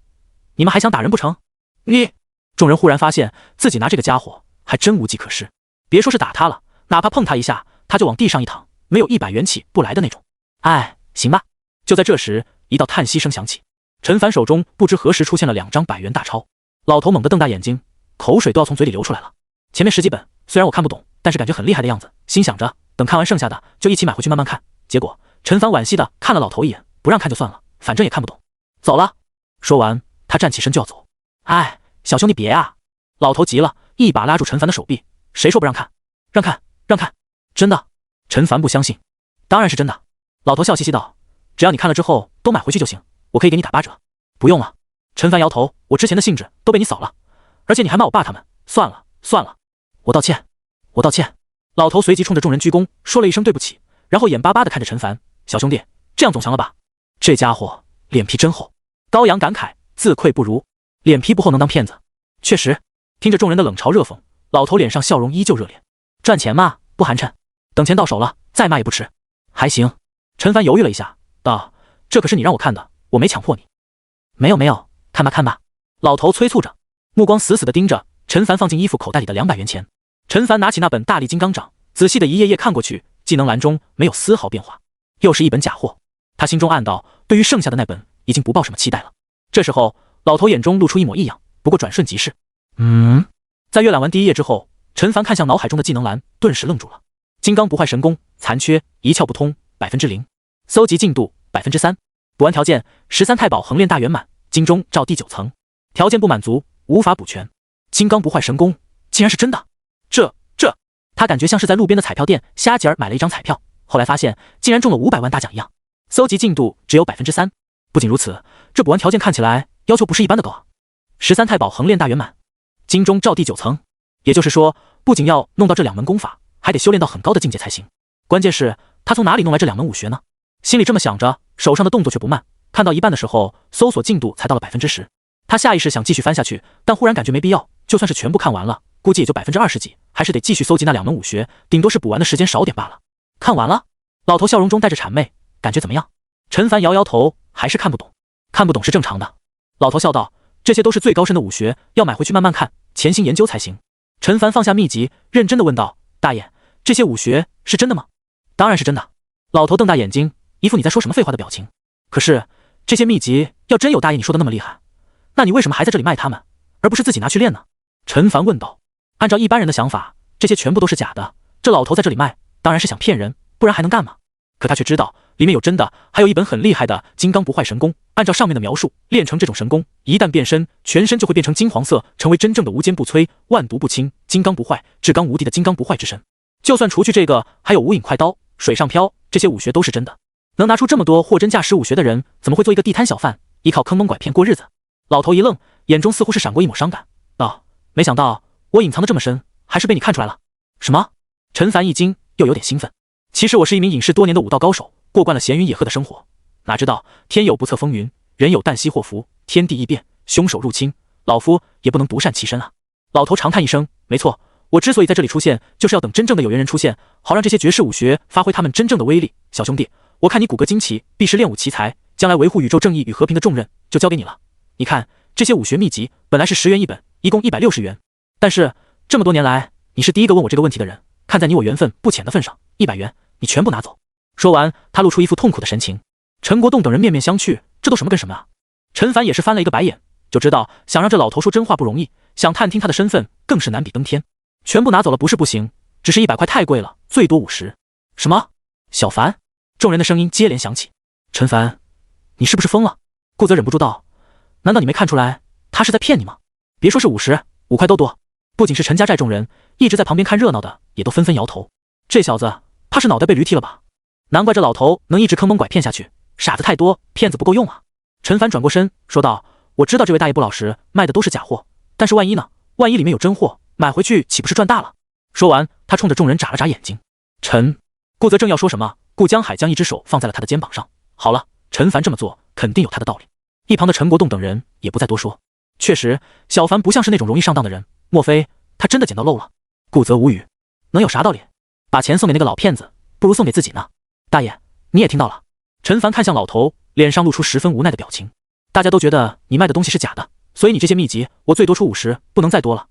你们还想打人不成？”你！众人忽然发现自己拿这个家伙还真无计可施，别说是打他了，哪怕碰他一下，他就往地上一躺，没有100元起不来的那种。哎，行吧。就在这时，一道叹息声响起，陈凡手中不知何时出现了2张100元大钞。老头猛地瞪大眼睛，口水都要从嘴里流出来了。前面10几本虽然我看不懂，但是感觉很厉害的样子，心想着等看完剩下的就一起买回去慢慢看。结果陈凡惋惜的看了老头一眼，不让看就算了，反正也看不懂，走了。说完，他站起身就要走。哎，小兄弟别啊！老头急了，一把拉住陈凡的手臂。谁说不让看？让看，让看！真的？陈凡不相信。当然是真的。老头笑嘻嘻道：“只要你看了之后都买回去就行，我可以给你打8折。”不用了。陈凡摇头，我之前的兴致都被你扫了，而且你还骂我爸他们。算了算了，我道歉，我道歉。老头随即冲着众人鞠躬，说了一声对不起，然后眼巴巴地看着陈凡：“小兄弟，这样总行了吧？这家伙脸皮真厚。”高阳感慨：“自愧不如，脸皮不厚能当骗子。”确实，听着众人的冷嘲热讽，老头脸上笑容依旧热烈。赚钱嘛，不寒碜，等钱到手了再骂也不迟。还行。陈凡犹豫了一下，道：“这可是你让我看的，我没强迫你。”没有没有，看吧看吧。老头催促着，目光死死地盯着陈凡放进衣服口袋里的200元钱。陈凡拿起那本大力金刚掌，仔细的一页页看过去，技能栏中没有丝毫变化，又是一本假货。他心中暗道，对于剩下的那本已经不抱什么期待了。这时候，老头眼中露出一抹异样，不过转瞬即逝。在阅览完第1页之后，陈凡看向脑海中的技能栏，顿时愣住了。金刚不坏神功，残缺，一窍不通，0%，搜集进度3%，补完条件13太保横练大圆满，金钟罩第9层，条件不满足无法补全。金刚不坏神功竟然是真的，这他感觉像是在路边的彩票店瞎捡儿买了一张彩票，后来发现竟然中了500万大奖一样。搜集进度只有3%。不仅如此，这补完条件看起来要求不是一般的高啊！13太保横练大圆满，金钟罩第9层，也就是说，不仅要弄到这2门功法，还得修炼到很高的境界才行。关键是，他从哪里弄来这2门武学呢？心里这么想着，手上的动作却不慢。看到一半的时候，搜索进度才到了10%。他下意识想继续翻下去，但忽然感觉没必要，就算是全部看完了，估计也就20%几，还是得继续搜集那2门武学，顶多是补完的时间少点罢了。看完了，老头笑容中带着谄媚，感觉怎么样？陈凡摇摇头，还是看不懂。看不懂是正常的。老头笑道，这些都是最高深的武学，要买回去慢慢看，潜心研究才行。陈凡放下秘籍，认真的问道，大爷，这些武学是真的吗？当然是真的。老头瞪大眼睛，一副你在说什么废话的表情。可是这些秘籍要真有大爷你说的那么厉害，那你为什么还在这里卖他们，而不是自己拿去练呢？陈凡问道。按照一般人的想法，这些全部都是假的，这老头在这里卖，当然是想骗人，不然还能干嘛？可他却知道里面有真的，还有一本很厉害的金刚不坏神功。按照上面的描述，练成这种神功，一旦变身，全身就会变成金黄色，成为真正的无坚不摧、万毒不侵、金刚不坏、至刚无敌的金刚不坏之身。就算除去这个，还有无影快刀、水上漂，这些武学都是真的。能拿出这么多货真价实武学的人，怎么会做一个地摊小贩，依靠坑蒙拐骗过日子？老头一愣，眼中似乎是闪过一抹伤感，道：没想到我隐藏的这么深，还是被你看出来了。什么？陈凡一惊，又有点兴奋。其实我是一名隐世多年的武道高手，过惯了闲云野鹤的生活。哪知道天有不测风云，人有旦夕祸福，天地异变，凶手入侵，老夫也不能独善其身啊。老头长叹一声，没错，我之所以在这里出现，就是要等真正的有缘人出现，好让这些绝世武学发挥他们真正的威力。小兄弟，我看你骨骼惊奇，必是练武奇才，将来维护宇宙正义与和平的重任就交给你了。你看这些武学秘籍本来是10元一本，一共160元，但是这么多年来，你是第一个问我这个问题的人，看在你我缘分不浅的份上，100元你全部拿走。说完，他露出一副痛苦的神情。陈国栋等人面面相觑，这都什么跟什么啊？陈凡也是翻了一个白眼，就知道想让这老头说真话不容易，想探听他的身份更是难比登天。全部拿走了不是不行，只是100块太贵了，最多50。什么？小凡？众人的声音接连响起。陈凡，你是不是疯了？顾泽忍不住道，难道你没看出来他是在骗你吗？别说是50，5块都多。不仅是陈家寨众人，一直在旁边看热闹的也都纷纷摇头。这小子怕是脑袋被驴踢了吧？难怪这老头能一直坑蒙拐骗下去，傻子太多，骗子不够用啊。陈凡转过身说道，我知道这位大爷不老实，卖的都是假货，但是万一呢？万一里面有真货，买回去岂不是赚大了？说完，他冲着众人眨了眨眼睛。顾泽正要说什么，顾江海将一只手放在了他的肩膀上。好了，陈凡这么做肯定有他的道理。一旁的陈国栋等人也不再多说。确实，小凡不像是那种容易上当的人，莫非他真的捡到漏了？顾泽无语，能有啥道理？把钱送给那个老骗子，不如送给自己呢。大爷，你也听到了。陈凡看向老头，脸上露出十分无奈的表情。大家都觉得你卖的东西是假的，所以你这些秘籍我最多出50，不能再多了。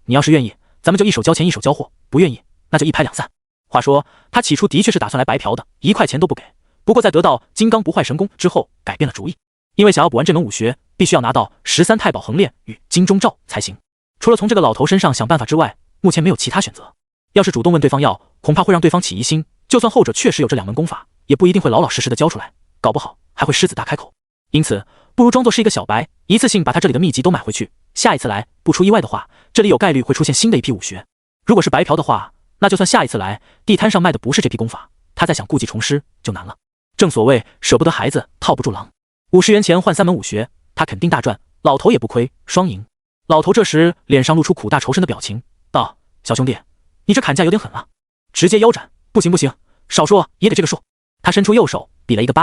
你要是愿意，咱们就一手交钱一手交货，不愿意那就一拍两散。话说他起初的确是打算来白嫖的，1块钱都不给，不过在得到金刚不坏神功之后改变了主意，因为想要补完这门武学，必须要拿到13太保横练与金钟罩才行。除了从这个老头身上想办法之外，目前没有其他选择。要是主动问对方要，恐怕会让对方起疑心，就算后者确实有这2门功法，也不一定会老老实实的交出来，搞不好还会狮子大开口。因此不如装作是一个小白，一次性把他这里的秘籍都买回去，下一次来不出意外的话，这里有概率会出现新的一批武学。如果是白嫖的话，那就算下一次来地摊上卖的不是这批功法，他再想故技重施就难了。正所谓舍不得孩子套不住狼，50元钱换3门武学，他肯定大赚，老头也不亏，双赢。老头这时脸上露出苦大仇深的表情，道：小兄弟，你这砍价有点狠了，直接腰斩。不行不行，少说也得这个数。他伸出右手比了一个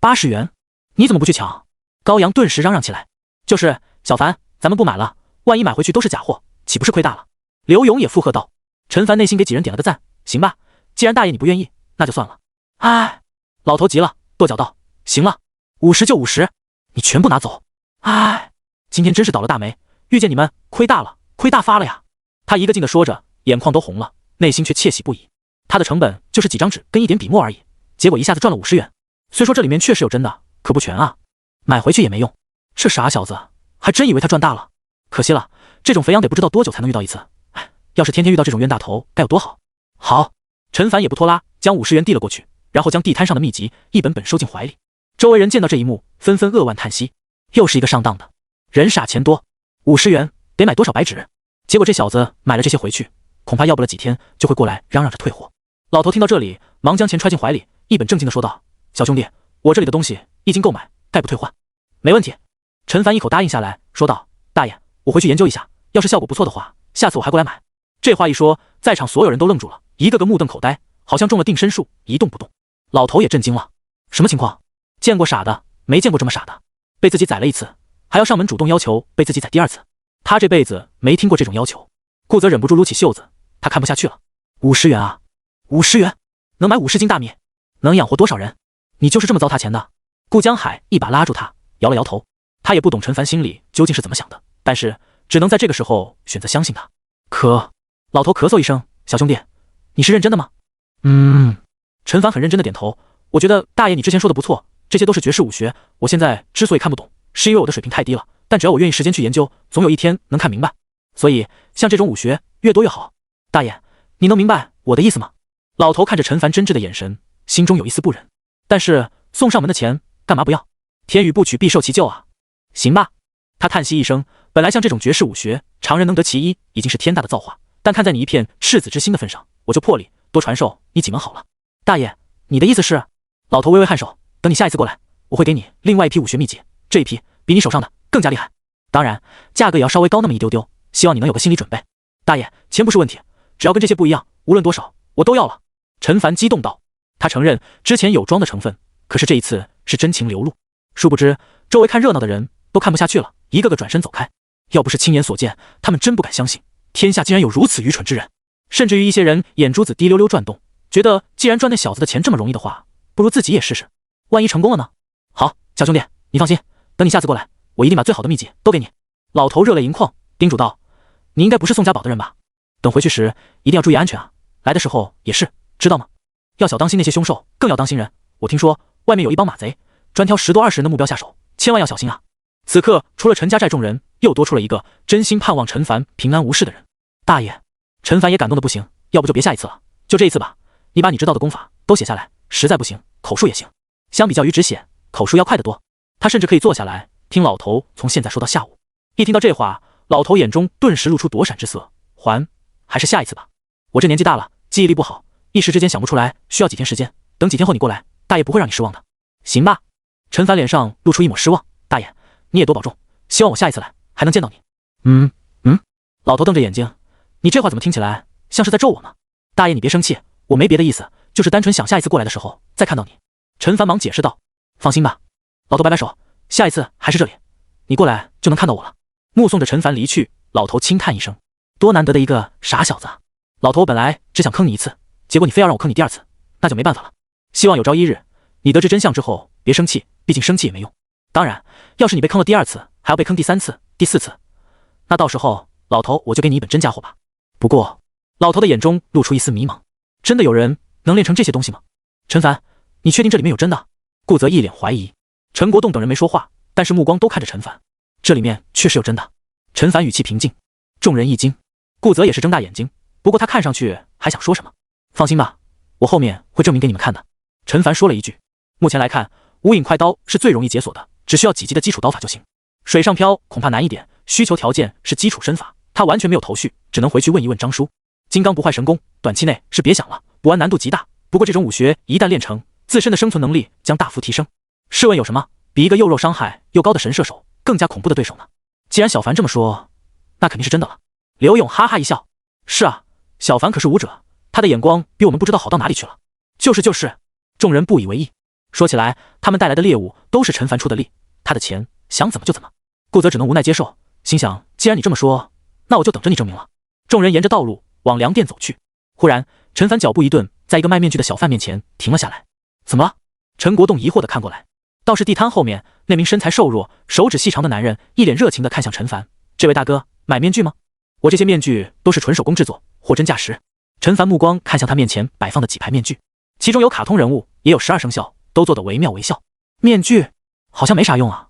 80元。你怎么不去抢？高阳顿时嚷嚷起来。就是小凡，咱们不买了，万一买回去都是假货，岂不是亏大了？刘勇也附和道。陈凡内心给几人点了个赞，行吧，既然大爷你不愿意，那就算了。哎，老头急了，跺脚道，行了，50就50，你全部拿走。哎，今天真是倒了大霉，遇见你们亏大了，亏大发了呀。他一个劲地说着，眼眶都红了，内心却窃喜不已。他的成本就是几张纸跟一点笔墨而已，结果一下子赚了50元。虽说这里面确实有真的，可不全啊，买回去也没用。这傻小子还真以为他赚大了，可惜了，这种肥羊得不知道多久才能遇到一次。哎，要是天天遇到这种冤大头该有多好。好，陈凡也不拖拉，将50元递了过去，然后将地摊上的秘籍一本本收进怀里。周围人见到这一幕，纷纷扼腕叹息，又是一个上当的，人傻钱多，50元得买多少白纸？结果这小子买了这些回去，恐怕要不了几天就会过来嚷嚷着退货。老头听到这里，忙将钱揣进怀里，一本正经地说道：“小兄弟，我这里的东西一经购买，概不退换。”没问题。陈凡一口答应下来，说道：“大爷，我回去研究一下，要是效果不错的话，下次我还过来买。”这话一说，在场所有人都愣住了，一个个目瞪口呆，好像中了定身术，一动不动。老头也震惊了，什么情况？见过傻的，没见过这么傻的。被自己宰了一次，还要上门主动要求被自己宰第二次，他这辈子没听过这种要求。顾泽忍不住撸起袖子，他看不下去了。50元啊，50元能买50斤大米，能养活多少人？你就是这么糟蹋钱的？顾江海一把拉住他，摇了摇头。他也不懂陈凡心里究竟是怎么想的，但是只能在这个时候选择相信他。老头咳嗽一声：“小兄弟，你是认真的吗？”陈凡很认真的点头。我觉得大爷你之前说的不错，这些都是绝世武学。我现在之所以看不懂，是因为我的水平太低了，但只要我愿意时间去研究，总有一天能看明白。所以像这种武学越多越好。大爷，你能明白我的意思吗？老头看着陈凡真挚的眼神，心中有一丝不忍。但是送上门的钱干嘛不要？天与不取必受其咎啊。行吧。他叹息一声，本来像这种绝世武学，常人能得其一已经是天大的造化，但看在你一片赤子之心的份上，我就破例多传授你几门好了。大爷，你的意思是？老头微微颔首，等你下一次过来，我会给你另外一批武学秘籍，这一批比你手上的更加厉害，当然价格也要稍微高那么一丢丢，希望你能有个心理准备。大爷，钱不是问题，只要跟这些不一样，无论多少我都要了。陈凡激动道。他承认之前有装的成分，可是这一次是真情流露。殊不知周围看热闹的人都看不下去了，一个个转身走开。要不是亲眼所见，他们真不敢相信天下竟然有如此愚蠢之人。甚至于一些人眼珠子滴溜溜转动，觉得既然赚那小子的钱这么容易的话，不如自己也试试，万一成功了呢？好，小兄弟，你放心，等你下次过来，我一定把最好的秘籍都给你。老头热泪盈眶，叮嘱道：“你应该不是宋家堡的人吧？等回去时一定要注意安全啊！来的时候也是，知道吗？要小当心那些凶兽，更要当心人。我听说外面有一帮马贼，专挑10多20人的目标下手，千万要小心啊！”此刻除了陈家寨众人，又多出了一个真心盼望陈凡平安无事的人。大爷，陈凡也感动的不行，要不就别下一次了，就这一次吧。你把你知道的功法都写下来，实在不行口述也行。相比较于只写，口述要快得多。他甚至可以坐下来听老头从现在说到下午。一听到这话，老头眼中顿时露出躲闪之色，还是下一次吧。我这年纪大了，记忆力不好，一时之间想不出来，需要几天时间。等几天后你过来，大爷不会让你失望的。行吧。陈凡脸上露出一抹失望。大爷，你也多保重，希望我下一次来还能见到你。老头瞪着眼睛，你这话怎么听起来像是在咒我呢？大爷你别生气，我没别的意思，就是单纯想下一次过来的时候再看到你。陈凡忙解释道。放心吧。老头摆摆手，下一次还是这里，你过来就能看到我了。目送着陈凡离去，老头轻叹一声，多难得的一个傻小子啊。老头本来只想坑你一次，结果你非要让我坑你第二次，那就没办法了。希望有朝一日你得知真相之后别生气，毕竟生气也没用。当然要是你被坑了第二次，还要被坑第3次第4次，那到时候老头我就给你一本真家伙吧。不过老头的眼中露出一丝迷茫，真的有人能练成这些东西吗？陈凡，你确定这里面有真的？顾泽一脸怀疑。陈国栋等人没说话，但是目光都看着陈凡。这里面确实有真的。陈凡语气平静。众人一惊，顾泽也是睁大眼睛，不过他看上去还想说什么。放心吧，我后面会证明给你们看的。陈凡说了一句。目前来看，无影快刀是最容易解锁的，只需要几级的基础刀法就行。水上漂恐怕难一点，需求条件是基础身法，他完全没有头绪，只能回去问一问张叔。金刚不坏神功，短期内是别想了，补完难度极大。不过这种武学一旦练成，自身的生存能力将大幅提升。试问有什么比一个又肉伤害又高的神射手更加恐怖的对手呢？既然小凡这么说，那肯定是真的了。刘勇哈哈一笑，是啊，小凡可是武者，他的眼光比我们不知道好到哪里去了。就是。众人不以为意。说起来，他们带来的猎物都是陈凡出的力，他的钱想怎么就怎么。顾泽只能无奈接受，心想既然你这么说，那我就等着你证明了。众人沿着道路往粮店走去。忽然陈凡脚步一顿，在一个卖面具的小贩面前停了下来。怎么了？陈国栋疑惑地看过来。倒是地摊后面那名身材瘦弱手指细长的男人一脸热情地看向陈凡，这位大哥买面具吗？我这些面具都是纯手工制作，货真价实。陈凡目光看向他面前摆放的几排面具，其中有卡通人物，也有12生肖，都做得惟妙惟肖。面具好像没啥用啊。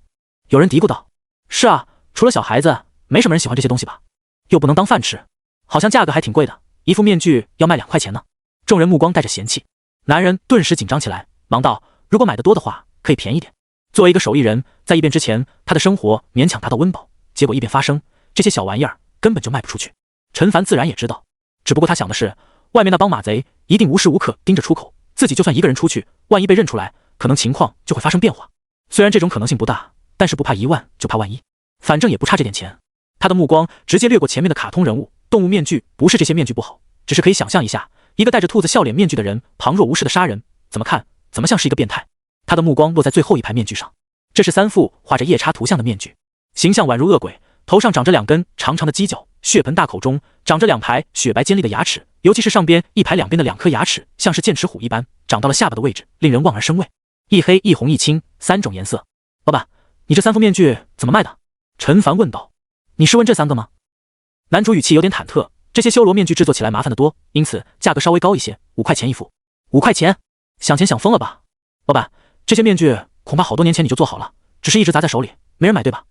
有人嘀咕道。是啊，除了小孩子，没什么人喜欢这些东西吧？又不能当饭吃，好像价格还挺贵的，一副面具要卖2块钱呢。众人目光带着嫌弃，男人顿时紧张起来，忙道：如果买的多的话，可以便宜点。作为一个手艺人，在异变之前，他的生活勉强达到温饱，结果异变发生，这些小玩意儿根本就卖不出去。陈凡自然也知道，只不过他想的是，外面那帮马贼一定无时无刻盯着出口，自己就算一个人出去，万一被认出来，可能情况就会发生变化。虽然这种可能性不大，但是不怕一万就怕万一，反正也不差这点钱。他的目光直接掠过前面的卡通人物，动物面具不是这些面具不好，只是可以想象一下，一个戴着兔子笑脸面具的人旁若无视的杀人，怎么看怎么像是一个变态。他的目光落在最后一排面具上，这是3副画着夜叉图像的面具，形象宛如恶鬼，头上长着2根长长的犄角，血盆大口中长着2排雪白尖利的牙齿，尤其是上边一排两边的2颗牙齿像是剑齿虎一般长到了下巴的位置，令人望而生畏。一黑一红一青3种颜色。老板，你这3副面具怎么卖的？陈凡问道。你是问这3个吗？男主语气有点忐忑，这些修罗面具制作起来麻烦得多，因此价格稍微高一些，5块钱一副。5块钱？想钱想疯了吧？老板，这些面具恐怕好多年前你就做好了，只是一直砸在手里，没人买对吧？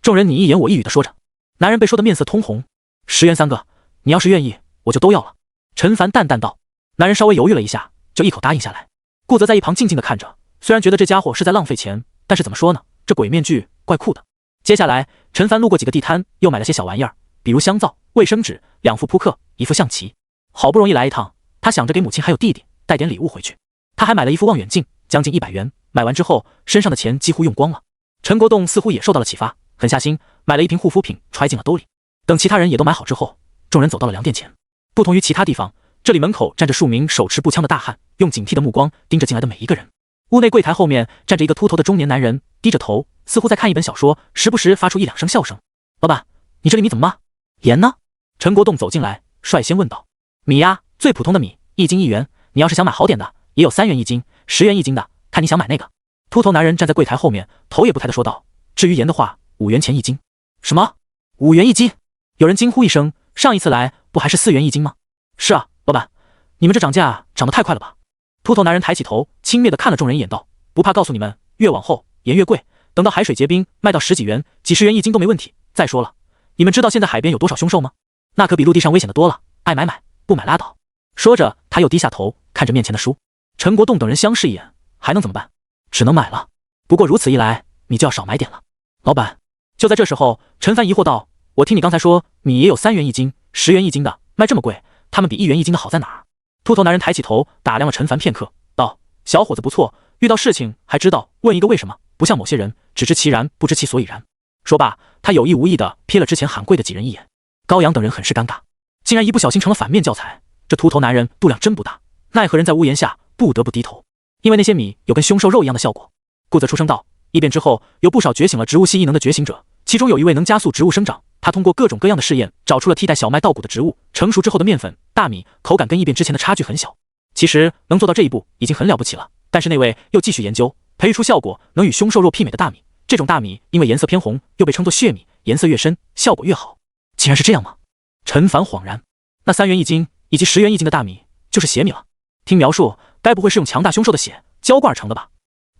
众人你一言我一语的说着，男人被说的面色通红。10元3个，你要是愿意，我就都要了。陈凡淡淡道。男人稍微犹豫了一下，就一口答应下来。顾泽在一旁静静的看着，虽然觉得这家伙是在浪费钱，但是怎么说呢，这鬼面具怪酷的。接下来，陈凡路过几个地摊，又买了些小玩意儿，比如香皂、卫生纸、2副扑克、1副象棋。好不容易来一趟，他想着给母亲还有弟弟带点礼物回去。他还买了1副望远镜，将近100元。买完之后，身上的钱几乎用光了。陈国栋似乎也受到了启发，狠下心买了1瓶护肤品，揣进了兜里。等其他人也都买好之后，众人走到了粮店前。不同于其他地方，这里门口站着数名手持步枪的大汉，用警惕的目光盯着进来的每一个人。屋内柜台后面站着一个秃头的中年男人，低着头，似乎在看一本小说，时不时发出1、2声笑声。老板，你这里米怎么卖？盐呢？陈国栋走进来，率先问道。米呀，最普通的米，1斤1元，你要是想买好点的，也有3元1斤、10元1斤的，看你想买那个。秃头男人站在柜台后面，头也不抬的说道。至于盐的话，5元钱1斤。什么？5元1斤？有人惊呼一声，上一次来不还是4元1斤吗？是啊，老板，你们这涨价涨得太快了吧？秃头男人抬起头，轻蔑地看了众人一眼道，不怕告诉你们，越往后盐越贵，等到海水结冰，卖到10几元、几十元1斤都没问题。再说了，你们知道现在海边有多少凶兽吗？那可比陆地上危险的多了，爱买买，不买拉倒。说着，他又低下头看着面前的书。陈国栋等人相视一眼，还能怎么办？只能买了。不过如此一来，你就要少买点了。老板，就在这时候，陈凡疑惑道，我听你刚才说米也有3元1斤、10元1斤的，卖这么贵，他们比1元1斤的好在哪儿？秃头男人抬起头打量了陈凡片刻，道，小伙子不错，遇到事情还知道问一个为什么，不像某些人只知其然不知其所以然。说罢，他有意无意地瞥了之前喊贵的几人一眼。高阳等人很是尴尬，竟然一不小心成了反面教材。这秃头男人度量真不大，奈何人在屋檐下不得不低头，因为那些米有跟凶兽肉一样的效果。顾泽出声道，异变之后有不少觉醒了植物系异能的觉醒者，其中有一位能加速植物生长，他通过各种各样的试验找出了替代小麦稻谷的植物，成熟之后的面粉、大米口感跟异变之前的差距很小。其实能做到这一步已经很了不起了，但是那位又继续研究，培育出效果能与凶兽肉媲美的大米。这种大米因为颜色偏红，又被称作血米，颜色越深效果越好。竟然是这样吗？陈凡恍然，那3元1斤以及10元1斤的大米就是血米了。听描述，该不会是用强大凶兽的血浇灌而成的吧？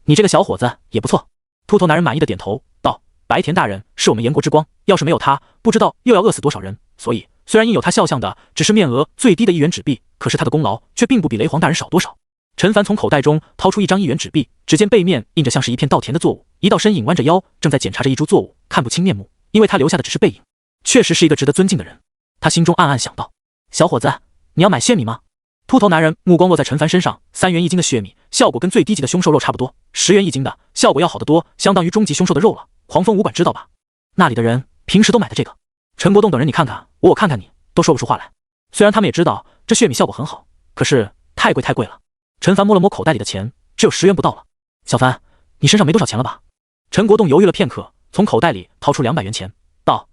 你这个小伙子也不错。秃头男人满意的点头道，白田大人是我们炎国之光，要是没有他，不知道又要饿死多少人。所以虽然印有他肖像的只是面额最低的1元纸币，可是他的功劳却并不比雷皇大人少多少。陈凡从口袋中掏出1张1元纸币，只见背面印着像是一片稻田的作物，一道身影弯着腰，正在检查着一株作物，看不清面目，因为他留下的只是背影。确实是一个值得尊敬的人。他心中暗暗想到，小伙子，你要买血米吗？秃头男人目光落在陈凡身上，3元1斤的血米效果跟最低级的凶兽肉差不多，10元1斤的效果要好得多，相当于终极凶兽的肉了。黄蜂武馆知道吧？那里的人平时都买的这个。陈国栋等人你看看我看看你，都说不出话来。虽然他们也知道这血米效果很好，可是太贵了。陈凡摸了摸口袋里的钱，只有10元不到了。小凡，你身上没多少钱了吧？陈国栋犹豫了片刻，从口袋里掏出200元钱，道，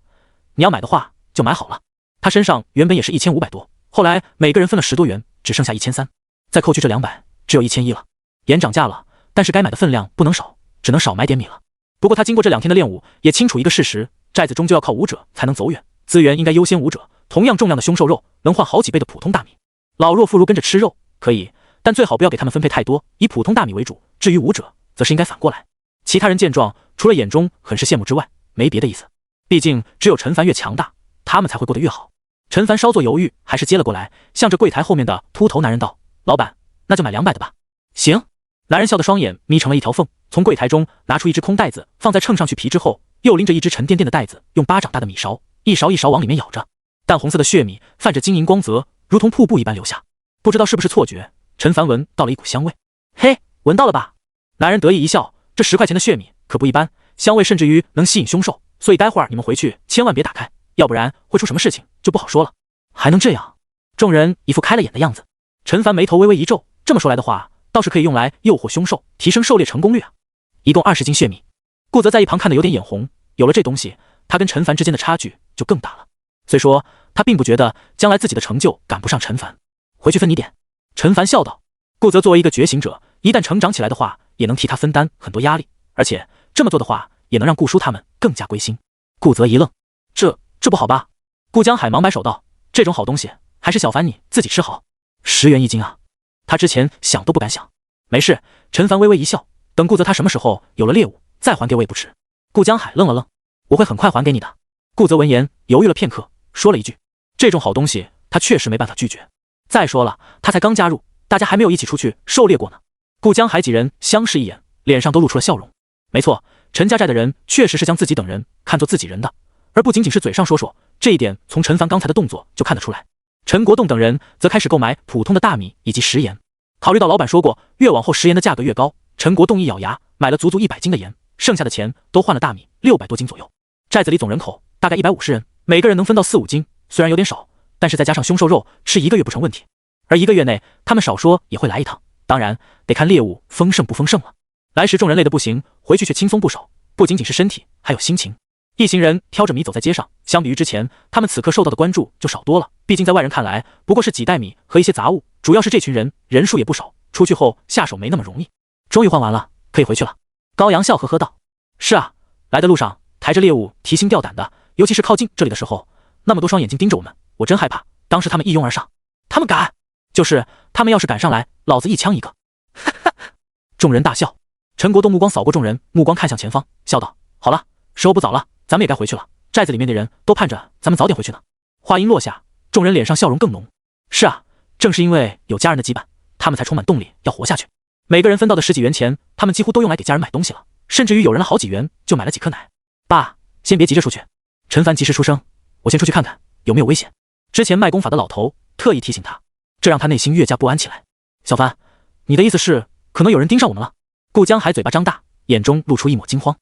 你要买的话就买好了。他身上原本也是1500多，后来每个人分了10多元，只剩下1300，再扣去这200，只有1100了。盐涨价了，但是该买的分量不能少，只能少买点米了。不过他经过这2天的练武，也清楚一个事实，寨子终究要靠武者才能走远，资源应该优先武者。同样重量的凶兽肉能换好几倍的普通大米，老弱妇孺跟着吃肉可以，但最好不要给他们分配太多，以普通大米为主。至于武者，则是应该反过来。其他人见状，除了眼中很是羡慕之外，没别的意思。毕竟只有陈凡越强大，他们才会过得越好。陈凡稍作犹豫，还是接了过来，向着柜台后面的秃头男人道，老板，那就买200的吧。行。男人笑得双眼眯成了一条缝，从柜台中拿出一只空袋子，放在秤上去皮之后，又拎着一只沉甸甸的袋子，用巴掌大的米勺一勺一勺往里面舀着。淡红色的血米泛着晶莹光泽，如同瀑布一般流下。不知道是不是错觉，陈凡闻到了一股香味。嘿，闻到了吧？男人得意一笑，这10块钱的血米可不一般，香味甚至于能吸引凶兽，所以待会儿你们回去千万别打开，要不然会出什么事情就不好说了。还能这样？众人一副开了眼的样子。陈凡眉头微微一皱，这么说来的话，倒是可以用来诱惑凶兽，提升狩猎成功率啊。一共20斤血米。顾泽在一旁看得有点眼红，有了这东西，他跟陈凡之间的差距就更大了。虽说他并不觉得将来自己的成就赶不上陈凡，回去分你点。陈凡笑道。顾泽作为一个觉醒者，一旦成长起来的话，也能替他分担很多压力，而且这么做的话，也能让顾叔他们更加归心。顾泽一愣，这不好吧？顾江海忙摆手道，这种好东西还是小凡你自己吃好，10元1斤啊，他之前想都不敢想。没事，陈凡微微一笑，等顾泽他什么时候有了猎物，再还给我也不迟。顾江海愣了愣，我会很快还给你的。顾泽闻言犹豫了片刻，说了一句，这种好东西他确实没办法拒绝。再说了，他才刚加入，大家还没有一起出去狩猎过呢。顾江海几人相视一眼，脸上都露出了笑容。没错，陈家寨的人确实是将自己等人看作自己人的，而不仅仅是嘴上说说，这一点从陈凡刚才的动作就看得出来。陈国栋等人则开始购买普通的大米以及食盐。考虑到老板说过，越往后食盐的价格越高，陈国栋一咬牙买了足足100斤的盐，剩下的钱都换了大米600多斤左右。寨子里总人口大概150人，每个人能分到4、5斤，虽然有点少，但是再加上凶兽肉，吃1个月不成问题。而1个月内，他们少说也会来一趟，当然得看猎物丰盛不丰盛了。来时众人累得不行，回去却轻松不少，不仅仅是身体，还有心情。一行人挑着米走在街上，相比于之前，他们此刻受到的关注就少多了。毕竟在外人看来，不过是几袋米和一些杂物，主要是这群人人数也不少，出去后下手没那么容易。终于换完了，可以回去了。高阳笑呵呵道：“是啊，来的路上抬着猎物提心吊胆的，尤其是靠近这里的时候，那么多双眼睛盯着我们，我真害怕。当时他们一拥而上，他们敢？就是他们要是敢上来，老子一枪一个。”哈哈！众人大笑。陈国栋目光扫过众人，目光看向前方，笑道：“好了，时候不早了，咱们也该回去了。寨子里面的人都盼着咱们早点回去呢。”话音落下，众人脸上笑容更浓。是啊，正是因为有家人的羁绊，他们才充满动力要活下去。每个人分到的10几元钱，他们几乎都用来给家人买东西了，甚至于有人了好几元就买了几颗奶。爸，先别急着出去。陈凡及时出声：“我先出去看看有没有危险。”之前卖功法的老头特意提醒他，这让他内心越加不安起来。小凡，你的意思是可能有人盯上我们了？顾江海嘴巴张大，眼中露出一抹惊慌。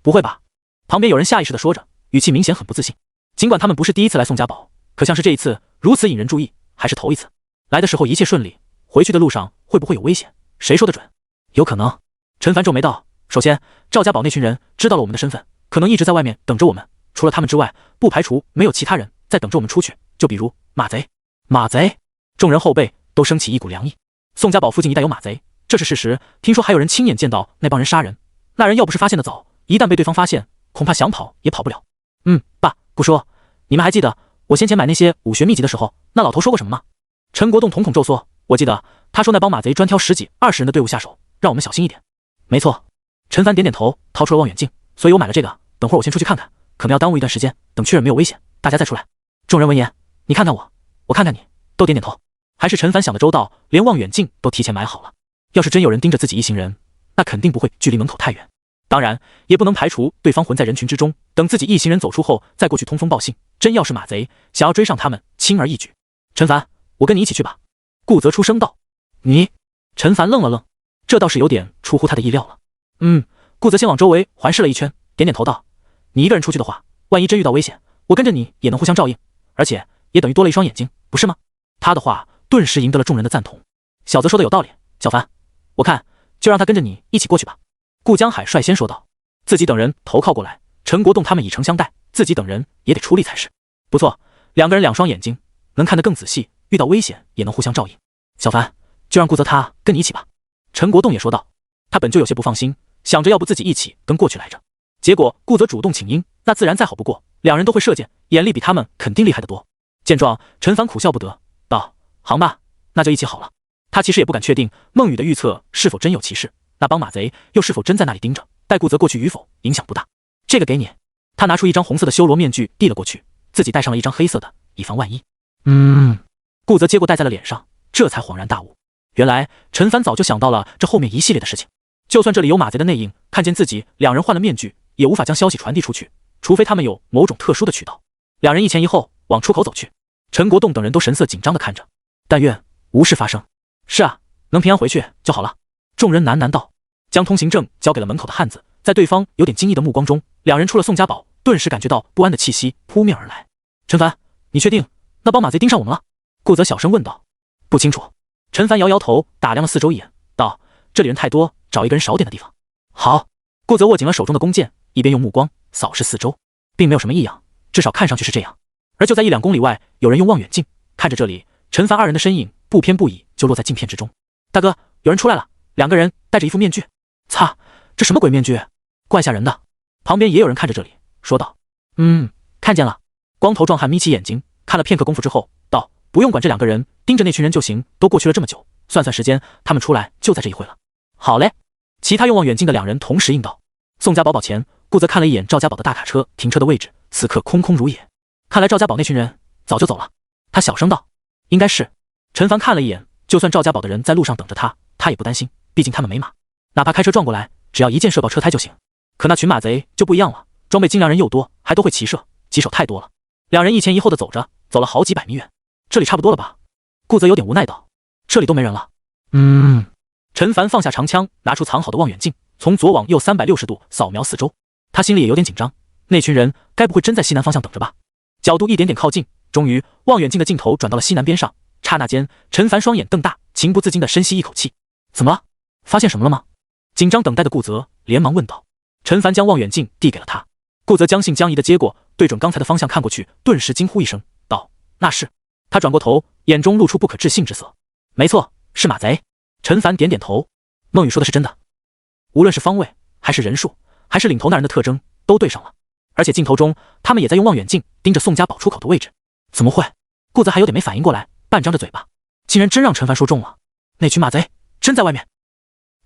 不会吧？旁边有人下意识地说着，语气明显很不自信。尽管他们不是第一次来宋家堡，可像是这一次如此引人注意，还是头一次。来的时候一切顺利，回去的路上会不会有危险？谁说得准？有可能。陈凡皱眉道：“首先，赵家堡那群人知道了我们的身份，可能一直在外面等着我们。除了他们之外，不排除没有其他人在等着我们出去。就比如马贼。”马贼！众人后背都升起一股凉意。宋家堡附近一带有马贼，这是事实。听说还有人亲眼见到那帮人杀人。那人要不是发现的早，一旦被对方发现，恐怕想跑也跑不了。爸，顾叔，你们还记得我先前买那些武学秘籍的时候，那老头说过什么吗？陈国栋瞳孔皱缩，我记得他说那帮马贼专挑10几、20人的队伍下手，让我们小心一点。没错。陈凡点点头，掏出了望远镜，所以我买了这个。等会儿我先出去看看，可能要耽误一段时间，等确认没有危险，大家再出来。众人闻言，你看看我，我看看你，都点点头。还是陈凡想的周到，连望远镜都提前买好了。要是真有人盯着自己一行人，那肯定不会距离门口太远。当然，也不能排除对方混在人群之中，等自己一行人走出后，再过去通风报信。真要是马贼想要追上他们，轻而易举。陈凡，我跟你一起去吧。顾泽出声道。你？陈凡愣了愣，这倒是有点出乎他的意料了。顾泽先往周围环视了一圈，点点头道：“你一个人出去的话，万一真遇到危险，我跟着你也能互相照应，而且也等于多了一双眼睛，不是吗？”他的话顿时赢得了众人的赞同。小泽说的有道理，小凡，我看就让他跟着你一起过去吧。顾江海率先说道。自己等人投靠过来，陈国栋他们以诚相待，自己等人也得出力才是。不错，两个人2双眼睛，能看得更仔细，遇到危险也能互相照应。小凡，就让顾泽他跟你一起吧。陈国栋也说道。他本就有些不放心，想着要不自己一起跟过去来着，结果顾泽主动请缨，那自然再好不过。2人都会射箭，眼力比他们肯定厉害得多。见状，陈凡苦笑不得，道：“行吧，那就一起好了。”他其实也不敢确定孟雨的预测是否真有其事，那帮马贼又是否真在那里盯着，待顾泽过去与否影响不大。这个给你。他拿出一张红色的修罗面具递了过去，自己戴上了一张黑色的，以防万一。顾泽接过戴在了脸上，这才恍然大悟，原来陈凡早就想到了这后面一系列的事情。就算这里有马贼的内应，看见自己2人换了面具，也无法将消息传递出去，除非他们有某种特殊的渠道。2人一前一后往出口走去。陈国栋等人都神色紧张地看着，但愿无事发生。是啊，能平安回去就好了。众人喃喃道，将通行证交给了门口的汉子，在对方有点惊异的目光中，两人出了宋家堡，顿时感觉到不安的气息扑面而来。陈凡，你确定那帮马贼盯上我们了？顾泽小声问道。不清楚。陈凡摇摇头，打量了四周一眼，道：这里人太多，找一个人少点的地方。好。顾泽握紧了手中的弓箭，一边用目光扫视四周，并没有什么异样，至少看上去是这样。而就在1-2公里外，有人用望远镜看着这里，陈凡二人的身影不偏不倚就落在镜片之中。大哥，有人出来了，2个人戴着一副面具。擦，这什么鬼面具，怪吓人的。旁边也有人看着这里，说道：看见了。光头壮汉眯起眼睛，看了片刻功夫之后道：不用管这2个人，盯着那群人就行，都过去了这么久，算算时间，他们出来就在这一会了。好嘞。其他用望远镜的2人同时应道。宋家堡堡前，顾泽看了一眼赵家堡的大卡车停车的位置，此刻空空如也。看来赵家堡那群人早就走了。他小声道：应该是。陈凡看了一眼，就算赵家堡的人在路上等着他，他也不担心，毕竟他们没马，哪怕开车撞过来，只要一箭射爆车胎就行。可那群马贼就不一样了，装备精良人又多，还都会骑射，棘手太多了。2人一前一后的走着，走了好几百米远。这里差不多了吧？顾泽有点无奈道。这里都没人了。陈凡放下长枪，拿出藏好的望远镜，从左往右360度扫描四周。他心里也有点紧张，那群人该不会真在西南方向等着吧？角度一点点靠近，终于望远镜的镜头转到了西南边上。刹那间，陈凡双眼瞪大，情不自禁地深吸一口气。怎么了？发现什么了吗？紧张等待的顾泽连忙问道。陈凡将望远镜递给了他，顾泽将信将疑地接过，对准刚才的方向看过去，顿时惊呼一声，道：那是。他转过头，眼中露出不可置信之色。没错，是马贼。陈凡点点头。孟雨说的是真的，无论是方位还是人数还是领头那人的特征都对上了，而且镜头中他们也在用望远镜盯着宋家堡出口的位置。怎么会？顾泽还有点没反应过来，半张着嘴巴，竟然真让陈凡说中了。那群马贼真在外面。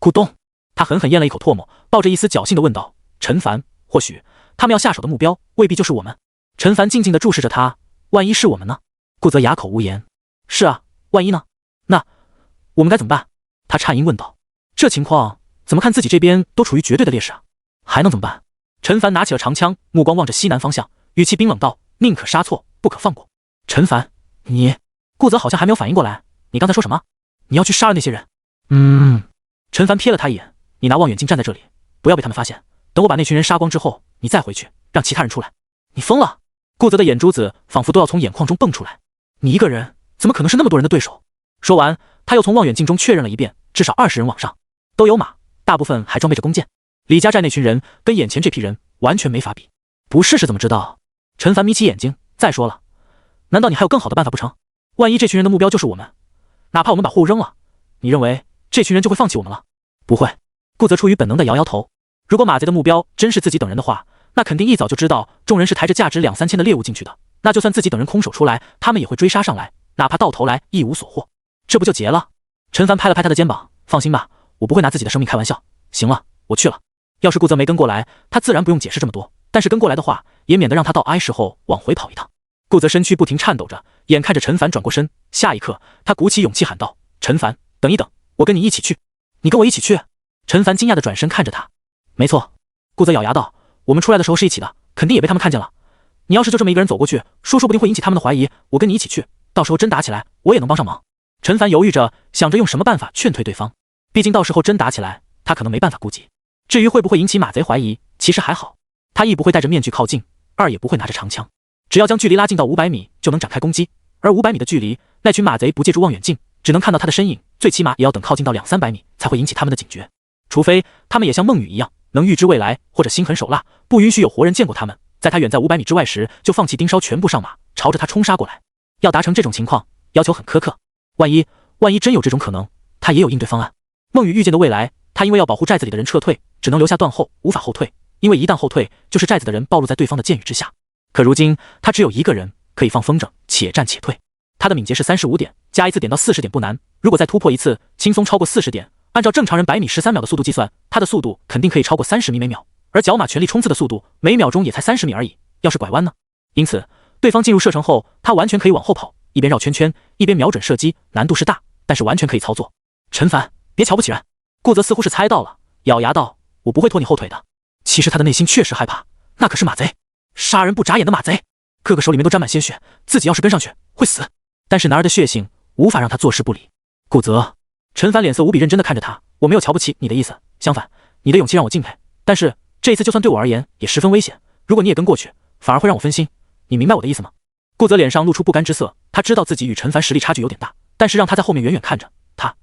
咕咚，他狠狠咽了一口唾沫，抱着一丝侥幸地问道：陈凡，或许他们要下手的目标未必就是我们。陈凡静静地注视着他，万一是我们呢？顾泽哑口无言。是啊，万一呢？那我们该怎么办？他颤音问道。这情况怎么看自己这边都处于绝对的劣势啊，还能怎么办？陈凡拿起了长枪，目光望着西南方向，语气冰冷道：宁可杀错，不可放过。陈凡，你……顾泽好像还没有反应过来，你刚才说什么？你要去杀了那些人？陈凡瞥了他一眼，你拿望远镜站在这里，不要被他们发现，等我把那群人杀光之后，你再回去，让其他人出来。你疯了？顾泽的眼珠子仿佛都要从眼眶中蹦出来。你一个人怎么可能是那么多人的对手？说完，他又从望远镜中确认了一遍，至少20人往上，都有马，大部分还装备着弓箭。李家寨那群人跟眼前这批人完全没法比。不试试怎么知道？陈凡眯起眼睛，再说了，难道你还有更好的办法不成？万一这群人的目标就是我们，哪怕我们把货物扔了，你认为这群人就会放弃我们了？不会。顾泽出于本能的摇摇头。如果马贼的目标真是自己等人的话，那肯定一早就知道众人是抬着价值2-3千的猎物进去的，那就算自己等人空手出来，他们也会追杀上来，哪怕到头来一无所获，这不就结了？陈凡拍了拍他的肩膀，放心吧，我不会拿自己的生命开玩笑。行了，我去了。要是顾泽没跟过来，他自然不用解释这么多，但是跟过来的话，也免得让他到哀时后往回跑一趟。顾泽身躯不停颤抖着，眼看着陈凡转过身，下一刻他鼓起勇气喊道：陈凡，等一等，我跟你一起去。你跟我一起去？陈凡惊讶地转身看着他。没错。顾泽咬牙道，我们出来的时候是一起的，肯定也被他们看见了。你要是就这么一个人走过去，说不定会引起他们的怀疑，我跟你一起去，到时候真打起来，我也能帮上忙。陈凡犹豫着，想着用什么办法劝退对方，毕竟到时候真打起来，他可能没办法顾及。至于会不会引起马贼怀疑，其实还好，他一不会戴着面具靠近，二也不会拿着长枪，只要将距离拉近到500米就能展开攻击。而500米的距离，那群马贼不借助望远镜，只能看到他的身影，最起码也要等靠近到200-300米才会引起他们的警觉。除非他们也像孟雨一样，能预知未来，或者心狠手辣，不允许有活人见过他们，在他远在500米之外时就放弃盯梢，全部上马，朝着他冲杀过来。要达成这种情况，要求很苛刻。万一真有这种可能，他也有应对方案。孟雨预见的未来，他因为要保护寨子里的人撤退，只能留下断后，无法后退，因为一旦后退，就是寨子的人暴露在对方的箭雨之下。可如今他只有一个人，可以放风筝，且战且退。他的敏捷是35点，加一次点到40点不难，如果再突破一次，轻松超过40点。按照正常人100米13秒的速度计算，他的速度肯定可以超过30米每秒，而角马全力冲刺的速度每秒钟也才30米而已，要是拐弯呢？因此对方进入射程后，他完全可以往后跑，一边绕圈圈，一边瞄准射击，难度是大，但是完全可以操作。陈凡，别瞧不起人。顾泽似乎是猜到了，咬牙道：我不会拖你后腿的。其实他的内心确实害怕，那可是马贼，杀人不眨眼的马贼。哥哥手里面都沾满鲜血，自己要是跟上去会死。但是男儿的血性无法让他坐视不理。顾泽，陈凡脸色无比认真地看着他，我没有瞧不起你的意思，相反，你的勇气让我敬佩。但是这一次就算对我而言也十分危险，如果你也跟过去，反而会让我分心。你明白我的意思吗？顾泽脸上露出不甘之色，他知道自己与陈凡实力差距有点大，但是让他在后面远远看着他。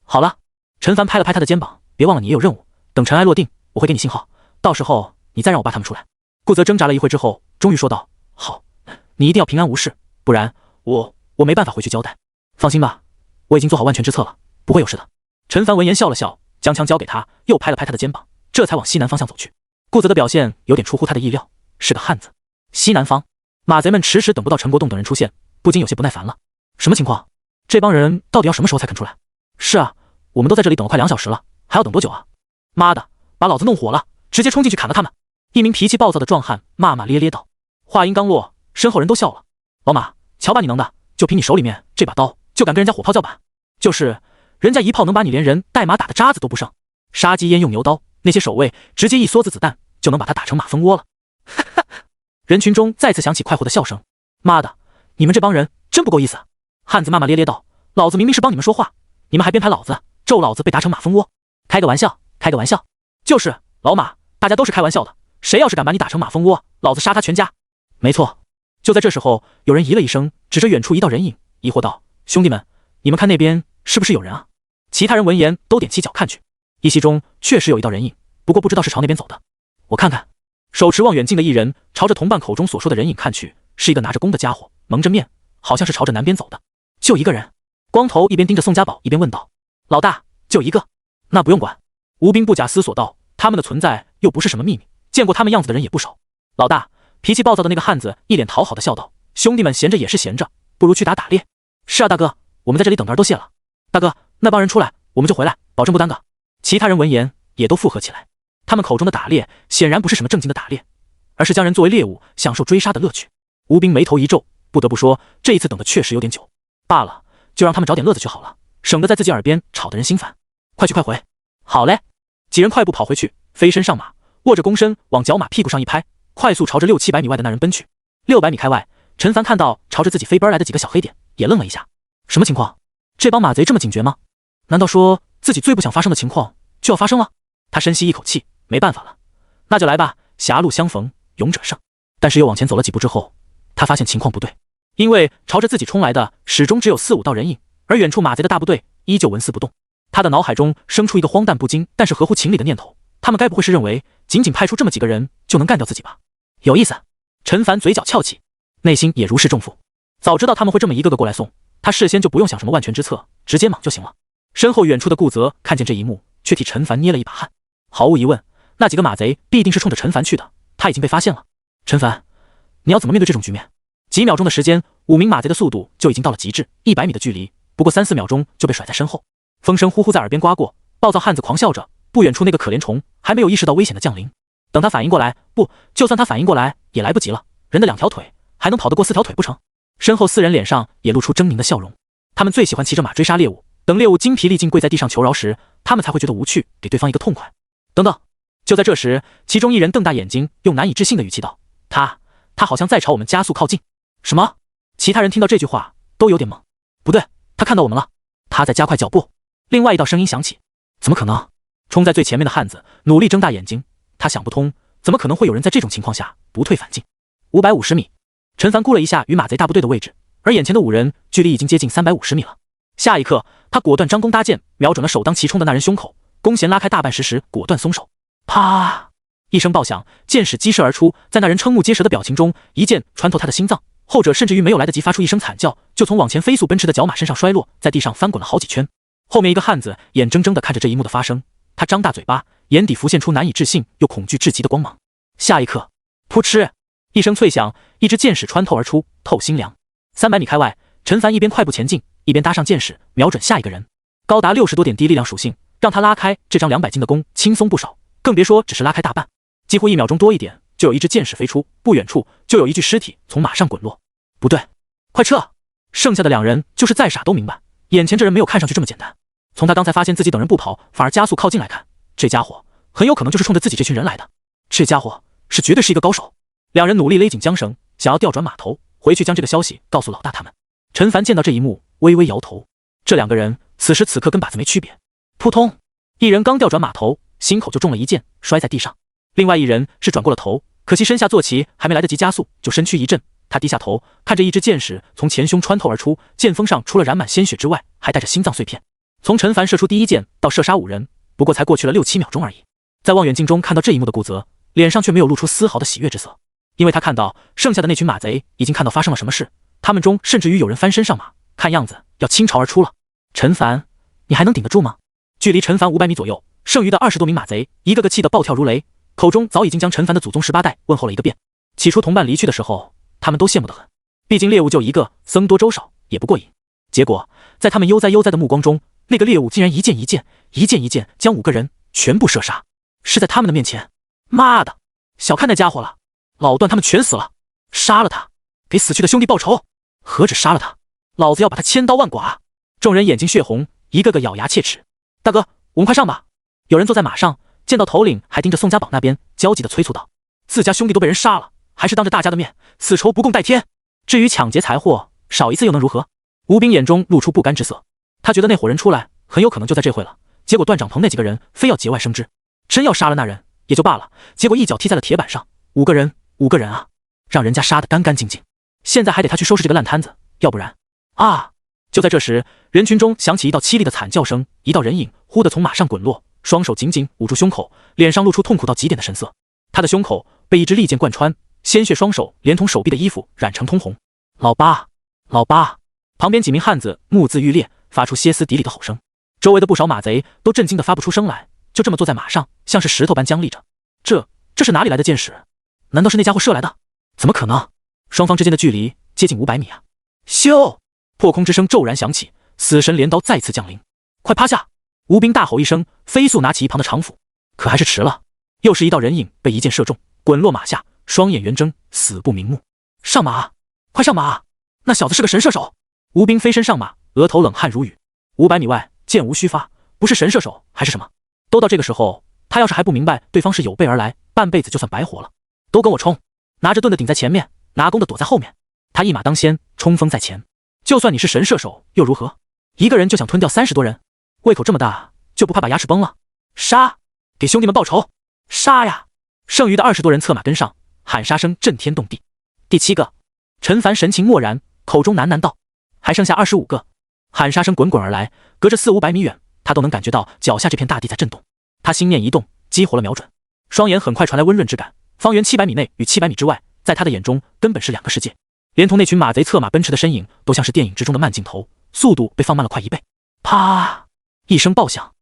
好了，陈凡拍了拍他的肩膀，别忘了你也有任务，等尘埃落定，我会给你信号，到时候你再让我爸他们出来。顾泽挣扎了一会之后，终于说道：好，你一定要平安无事，不然我没办法回去交代。放心吧，我已经做好万全之策了，不会有事的。陈凡闻言笑了笑，将枪交给他，又拍了拍他的肩膀，这才往西南方向走去。顾泽的表现有点出乎他的意料，是个汉子。西南方，马贼们迟迟等不到陈国栋等人出现，不禁有些不耐烦了。什么情况？这帮人到底要什么时候才肯出来？是啊，我们都在这里等了快2小时了，还要等多久啊？妈的，把老子弄火了，直接冲进去砍了他们！一名脾气暴躁的壮汉骂骂咧咧道。话音刚落，身后人都笑了。老马，瞧把你能的，就凭你手里面这把刀，就敢跟人家火炮叫板？就是，人家一炮能把你连人带马打的渣子都不剩。杀鸡焉用牛刀，那些守卫直接一梭子子弹就能把他打成马蜂窝了。人群中再次响起快活的笑声。妈的，你们这帮人真不够意思！汉子骂骂咧咧道：老子明明是帮你们说话，你们还编排老子，咒老子被打成马蜂窝。开个玩笑，开个玩笑。就是老马，大家都是开玩笑的，谁要是敢把你打成马蜂窝，老子杀他全家。没错。就在这时候，有人咦了一声，指着远处一道人影，疑惑道：兄弟们，你们看那边是不是有人啊？其他人闻言都点起脚看去，一息中确实有一道人影，不过不知道是朝那边走的。我看看。手持望远镜的一人朝着同伴口中所说的人影看去，是一个拿着弓的家伙，蒙着面，好像是朝着南边走的。就一个人。光头一边盯着宋家宝一边问道：老大，就一个？那不用管。吴斌不假思索道：他们的存在又不是什么秘密，见过他们样子的人也不少。老大，脾气暴躁的那个汉子一脸讨好的笑道：兄弟们闲着也是闲着，不如去打猎。是啊大哥，我们在这里等着多谢了。大哥，那帮人出来我们就回来，保证不耽搁。其他人闻言也都附和起来。他们口中的打猎显然不是什么正经的打猎，而是将人作为猎物，享受追杀的乐趣。吴斌眉头一皱，不得不说这一次等的确实有点久。罢了，就让他们找点乐子就好了，省得在自己耳边吵得人心烦。快去快回。好嘞。几人快步跑回去，飞身上马，握着弓身往角马屁股上一拍，快速朝着600-700米外的那人奔去。600米开外，陈凡看到朝着自己飞奔来的几个小黑点，也愣了一下。什么情况？这帮马贼这么警觉吗？难道说自己最不想发生的情况就要发生了？他深吸一口气，没办法了，那就来吧，狭路相逢勇者胜。但是又往前走了几步之后，他发现情况不对，因为朝着自己冲来的始终只有4-5道人影，而远处马贼的大部队依旧纹丝不动。他的脑海中生出一个荒诞不经但是合乎情理的念头，他们该不会是认为仅仅派出这么几个人就能干掉自己吧？有意思。陈凡嘴角翘起，内心也如释重负。早知道他们会这么一个个过来送，他事先就不用想什么万全之策，直接莽就行了。身后远处的顾泽看见这一幕，却替陈凡捏了一把汗。毫无疑问，那几个马贼必定是冲着陈凡去的，他已经被发现了。陈凡，你要怎么面对这种局面？几秒钟的时间，5名马贼的速度就已经到了极致，100米的距离，不过3-4秒钟就被甩在身后。风声呼呼在耳边刮过，暴躁汉子狂笑着，不远处那个可怜虫还没有意识到危险的降临。等他反应过来，不，就算他反应过来也来不及了，人的2条腿还能跑得过4条腿不成？身后4人脸上也露出狰狞的笑容。他们最喜欢骑着马追杀猎物，等猎物精疲力尽跪在地上求饶时，他们才会觉得无趣，给对方一个痛快。等等！就在这时，其中一人瞪大眼睛，用难以置信的语气道：他好像在朝我们加速靠近。什么？其他人听到这句话都有点懵。不对，他看到我们了，他在加快脚步。另外一道声音响起：怎么可能？冲在最前面的汉子努力睁大眼睛，他想不通，怎么可能会有人在这种情况下不退反进？550米。陈凡估了一下与马贼大部队的位置，而眼前的5人距离已经接近350米了。下一刻，他果断张弓搭箭，瞄准了首当其冲的那人胸口，弓弦拉开大半时，果断松手。啪！一声爆响，箭矢激射而出，在那人瞠目结舌的表情中，一箭穿透他的心脏，后者甚至于没有来得及发出一声惨叫，就从往前飞速奔驰的角马身上摔落，在地上翻滚了好几圈。后面一个汉子眼睁睁地看着这一幕的发生，他张大嘴巴，眼底浮现出难以置信又恐惧至极的光芒。下一刻，噗嗤一声脆响，一支箭矢穿透而出，透心凉。300米开外，陈凡一边快步前进，一边搭上箭矢，瞄准下一个人。高达60多点低力量属性，让他拉开这张200斤的弓轻松不少，更别说只是拉开大半。几乎1秒钟多一点，就有一支箭矢飞出，不远处就有一具尸体从马上滚落。不对，快撤！剩下的2人就是再傻都明白，眼前这人没有看上去这么简单。从他刚才发现自己等人不跑，反而加速靠近来看，这家伙很有可能就是冲着自己这群人来的。这家伙绝对是一个高手。2人努力勒紧缰绳，想要调转马头，回去将这个消息告诉老大他们。陈凡见到这一幕，微微摇头。这两个人此时此刻跟靶子没区别。扑通，一人刚调转马头，心口就中了一箭，摔在地上。另外一人是转过了头，可惜身下坐骑还没来得及加速，就身躯一震。他低下头，看着一支箭矢从前胸穿透而出，箭锋上除了染满鲜血之外，还带着心脏碎片。从陈凡射出第一箭到射杀5人，不过才过去了6、7秒钟而已。在望远镜中看到这一幕的顾泽，脸上却没有露出丝毫的喜悦之色，因为他看到剩下的那群马贼已经看到发生了什么事，他们中甚至于有人翻身上马，看样子要倾巢而出了。陈凡，你还能顶得住吗？距离陈凡500米左右，剩余的20多名马贼一个个气得暴跳如雷，口中早已经将陈凡的祖宗18代问候了一个遍。起初同伴离去的时候，他们都羡慕得很，毕竟猎物就一个，僧多粥少也不过瘾。结果在他们悠哉的目光中，那个猎物竟然一箭将5个人全部射杀。是在他们的面前，妈的，小看那家伙了，老段他们全死了，杀了他，给死去的兄弟报仇，何止杀了他，老子要把他千刀万剐。众人眼睛血红，一个个咬牙切齿。大哥，我们快上吧。有人坐在马上，见到头领还盯着宋家堡那边，焦急地催促道，自家兄弟都被人杀了，还是当着大家的面，此仇不共戴天。至于抢劫财货，少一次又能如何？吴斌眼中露出不甘之色，他觉得那伙人出来很有可能就在这会了，结果段长鹏那几个人非要节外生枝，真要杀了那人也就罢了，结果一脚踢在了铁板上，5个人啊，让人家杀得干干净净，现在还得他去收拾这个烂摊子，要不然啊！就在这时，人群中响起一道凄厉的惨叫声，一道人影忽地从马上滚落，双手紧紧捂住胸口，脸上露出痛苦到极点的神色。他的胸口被一支利箭贯穿，鲜血双手连同手臂的衣服染成通红。老八，老八！旁边几名汉子目眦欲裂，发出歇斯底里的吼声。周围的不少马贼都震惊得发不出声来，就这么坐在马上，像是石头般僵立着。这是哪里来的箭矢？难道是那家伙射来的？怎么可能？双方之间的距离接近500米啊！咻！破空之声骤然响起，死神镰刀再次降临。快趴下！吴斌大吼一声，飞速拿起一旁的长斧，可还是迟了。又是一道人影被一箭射中，滚落马下，双眼圆睁，死不瞑目。上马！快上马！那小子是个神射手！吴斌飞身上马，额头冷汗如雨。500米外，箭无虚发，不是神射手还是什么？都到这个时候，他要是还不明白对方是有备而来，半辈子就算白活了。都跟我冲！拿着盾的顶在前面，拿弓的躲在后面。他一马当先，冲锋在前。就算你是神射手又如何？一个人就想吞掉30多人，胃口这么大，就不怕把牙齿崩了？杀！给兄弟们报仇！杀呀！剩余的20多人策马跟上，喊杀声震天动地。第7个，陈凡神情漠然，口中喃喃道：“还剩下25个。”喊杀声滚滚而来，隔着4、500米远，他都能感觉到脚下这片大地在震动。他心念一动，激活了瞄准，双眼很快传来温润之感。方圆700米内与700米之外，在他的眼中根本是2个世界。连同那群马贼策马奔驰的身影，都像是电影之中的慢镜头，速度被放慢了快1倍。啪！一声爆响，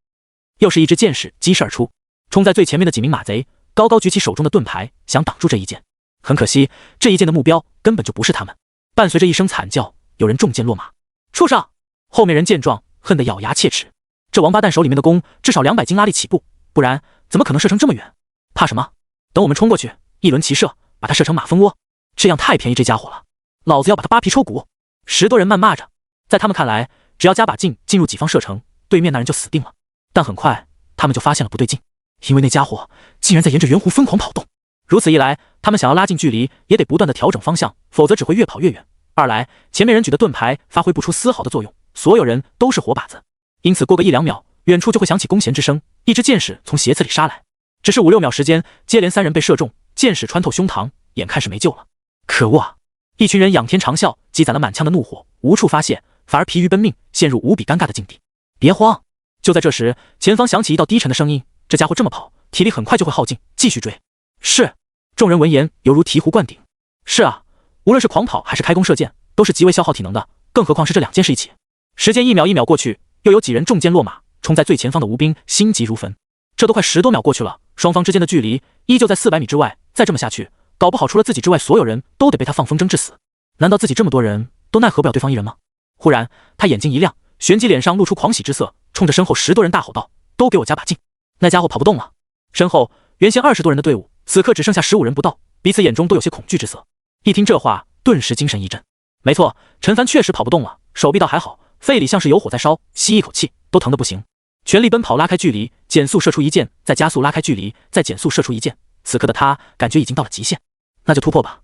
又是一支箭矢激射而出。冲在最前面的几名马贼高高举起手中的盾牌，想挡住这一箭。很可惜，这一箭的目标根本就不是他们。伴随着一声惨叫，有人中箭落马。畜生！后面人见状，恨得咬牙切齿。这王八蛋手里面的弓至少200斤拉力起步，不然怎么可能射程这么远？怕什么？等我们冲过去，一轮齐射，把他射成马蜂窝。这样太便宜这家伙了，老子要把他扒皮抽骨！10多人谩骂着，在他们看来，只要加把劲进入己方射程，对面那人就死定了。但很快，他们就发现了不对劲，因为那家伙竟然在沿着圆弧疯狂跑动。如此一来，他们想要拉近距离，也得不断的调整方向，否则只会越跑越远。二来，前面人举的盾牌发挥不出丝毫的作用，所有人都是活靶子，因此过个1、2秒，远处就会响起弓弦之声，一支箭矢从斜刺里杀来。只是5、6秒时间，接连3人被射中，箭矢穿透胸膛，眼看是没救了。可恶啊！一群人仰天长啸，积攒了满腔的怒火，无处发泄，反而疲于奔命，陷入无比尴尬的境地。别慌！就在这时，前方响起一道低沉的声音：“这家伙这么跑，体力很快就会耗尽，继续追。”是。众人闻言犹如醍醐灌顶。是啊，无论是狂跑还是开弓射箭，都是极为消耗体能的，更何况是这2件事一起。时间1秒1秒过去，又有几人中箭落马，冲在最前方的吴兵心急如焚。这都快10多秒过去了，双方之间的距离依旧在400米之外，再这么下去，搞不好除了自己之外，所有人都得被他放风筝致死。难道自己这么多人都奈何不了对方一人吗？忽然，他眼睛一亮，旋即脸上露出狂喜之色，冲着身后10多人大吼道：“都给我加把劲！”那家伙跑不动了。身后原先20多人的队伍，此刻只剩下15人不到，彼此眼中都有些恐惧之色。一听这话，顿时精神一振。没错，陈凡确实跑不动了，手臂倒还好，肺里像是有火在烧，吸一口气都疼得不行。全力奔跑拉开距离，减速射出一箭，再加速拉开距离，再减速射出一箭。此刻的他感觉已经到了极限，那就突破吧。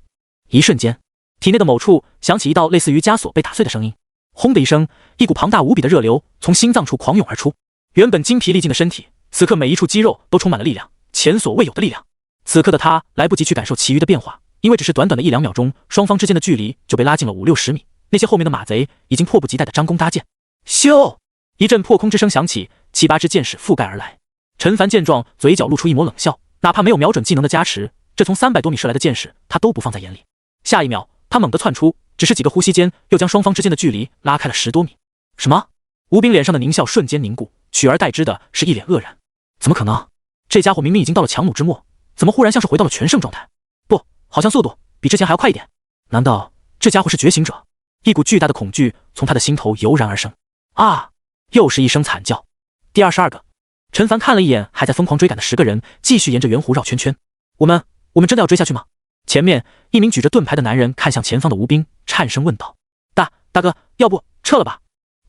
一瞬间，体内的某处响起一道类似于枷锁被打碎的声音，轰的一声，一股庞大无比的热流从心脏处狂涌而出。原本精疲力尽的身体，此刻每一处肌肉都充满了力量，前所未有的力量。此刻的他来不及去感受其余的变化，因为只是短短的1-2秒钟，双方之间的距离就被拉近了50-60米。那些后面的马贼已经迫不及待地张弓搭箭。咻！一阵破空之声响起，7-8支箭矢覆盖而来。陈凡见状，嘴角露出一抹冷笑，哪怕没有瞄准技能的加持，这从300多米射来的箭矢，他都不放在眼里。下一秒，他猛地窜出，只是几个呼吸间，又将双方之间的距离拉开了10多米。什么？吴斌脸上的狞笑瞬间凝固，取而代之的是一脸愕然。怎么可能？这家伙明明已经到了强弩之末，怎么忽然像是回到了全盛状态？不，好像速度比之前还要快一点。难道这家伙是觉醒者？一股巨大的恐惧从他的心头油然而生。啊！又是一声惨叫。第22个。陈凡看了一眼还在疯狂追赶的10个人，继续沿着圆弧绕圈圈。我们真的要追下去吗？前面一名举着盾牌的男人看向前方的吴斌，颤声问道：大哥，要不撤了吧？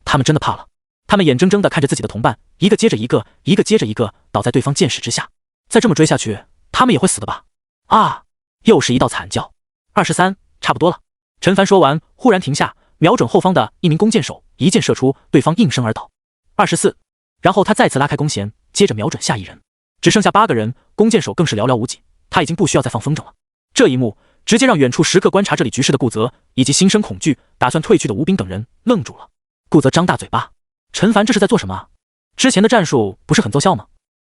他们真的怕了。他们眼睁睁地看着自己的同伴一个接着一个，一个接着一个倒在对方箭矢之下。再这么追下去，他们也会死的吧？啊！又是一道惨叫。23，差不多了。陈凡说完，忽然停下，瞄准后方的一名弓箭手，一箭射出，对方应声而倒。24，然后他再次拉开弓弦，接着瞄准下一人。只剩下8个人，弓箭手更是寥寥无几，他已经不需要再放风筝了。这一幕直接让远处时刻观察这里局势的顾泽以及心生恐惧打算退去的吴斌等人愣住了。顾泽张大嘴巴，陈凡这是在做什么？之前的战术不是很奏效吗？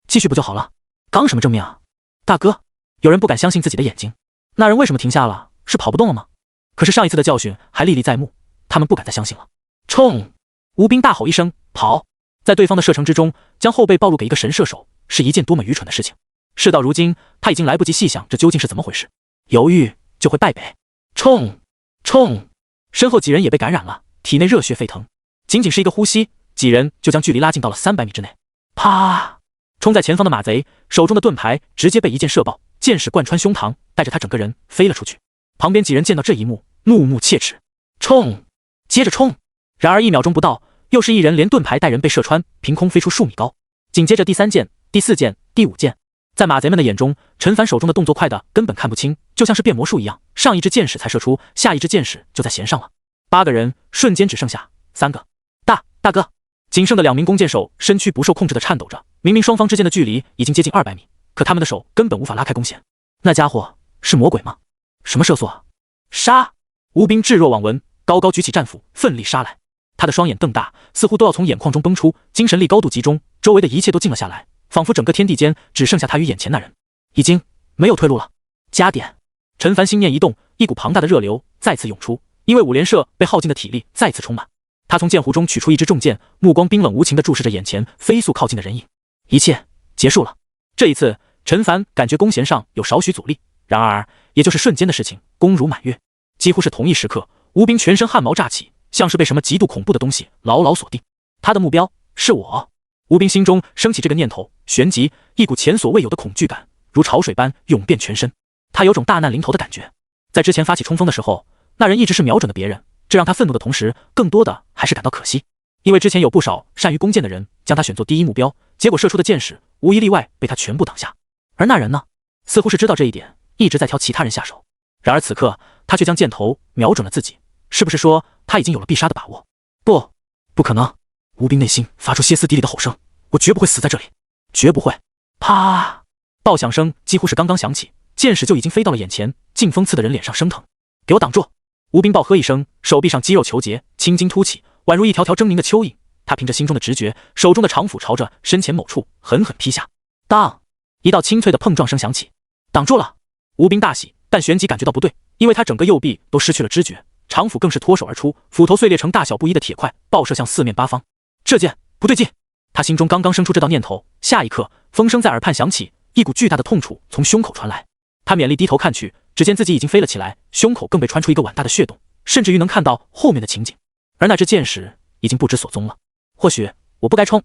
继续不就好了？刚什么正面啊？大哥，有人不敢相信自己的眼睛。那人为什么停下了？是跑不动了吗？可是上一次的教训还历历在目，他们不敢再相信了。冲！吴斌大吼一声，跑！在对方的射程之中，将后背暴露给一个神射手，是一件多么愚蠢的事情。事到如今，他已经来不及细想这究竟是怎么回事，犹豫就会败北。冲！身后几人也被感染了，体内热血沸腾。仅仅是一个呼吸，几人就将距离拉近到了300米之内。啪！冲在前方的马贼手中的盾牌直接被一箭射爆，箭矢贯穿胸膛，带着他整个人飞了出去。旁边几人见到这一幕，怒目切齿。冲！接着冲！然而1秒钟不到，又是一人连盾牌带人被射穿，凭空飞出数米高。紧接着第3箭、第4箭、第5箭，在马贼们的眼中，陈凡手中的动作快的根本看不清，就像是变魔术一样，上一支箭矢才射出，下一支箭矢就在弦上了。8个人瞬间只剩下3个。大哥，仅剩的2名弓箭手身躯不受控制的颤抖着，明明双方之间的距离已经接近200米，可他们的手根本无法拉开弓弦。那家伙是魔鬼吗？什么射速啊？杀！吴斌置若罔闻，高高举起战斧，奋力杀来。他的双眼瞪大，似乎都要从眼眶中崩出，精神力高度集中，周围的一切都静了下来，仿佛整个天地间只剩下他与眼前那人，已经没有退路了。加点！陈凡心念一动，一股庞大的热流再次涌出，因为5连射被耗尽的体力再次充满。他从剑壶中取出一支重剑，目光冰冷无情地注视着眼前飞速靠近的人影。一切结束了。这一次，陈凡感觉弓弦上有少许阻力，然而也就是瞬间的事情，弓如满月。几乎是同一时刻，吴斌全身汗毛炸起，像是被什么极度恐怖的东西牢牢锁定。他的目标是我。吴斌心中升起这个念头，旋即一股前所未有的恐惧感如潮水般涌遍全身。他有种大难临头的感觉。在之前发起冲锋的时候，那人一直是瞄准的别人，这让他愤怒的同时，更多的还是感到可惜。因为之前有不少善于弓箭的人将他选作第一目标，结果射出的箭矢无一例外被他全部挡下。而那人呢，似乎是知道这一点，一直在挑其他人下手。然而此刻，他却将箭头瞄准了自己，是不是说他已经有了必杀的把握？不可能！吴斌内心发出歇斯底里的吼声，我绝不会死在这里，绝不会！啪！爆响声几乎是刚刚响起，箭矢就已经飞到了眼前，劲风刺的人脸上生疼。给我挡住！吴斌暴喝一声，手臂上肌肉球结，青筋凸起，宛如一条条狰狞的蚯蚓。他凭着心中的直觉，手中的长斧朝着身前某处狠狠劈下。当！一道清脆的碰撞声响起，挡住了！吴斌大喜，但旋即感觉到不对，因为他整个右臂都失去了知觉，长斧更是脱手而出，斧头碎裂成大小不一的铁块，爆射向四面八方。这剑不对劲！他心中刚刚生出这道念头，下一刻，风声在耳畔响起，一股巨大的痛楚从胸口传来。他勉力低头看去，只见自己已经飞了起来，胸口更被穿出一个碗大的血洞，甚至于能看到后面的情景。而那支箭矢已经不知所踪了。或许我不该冲！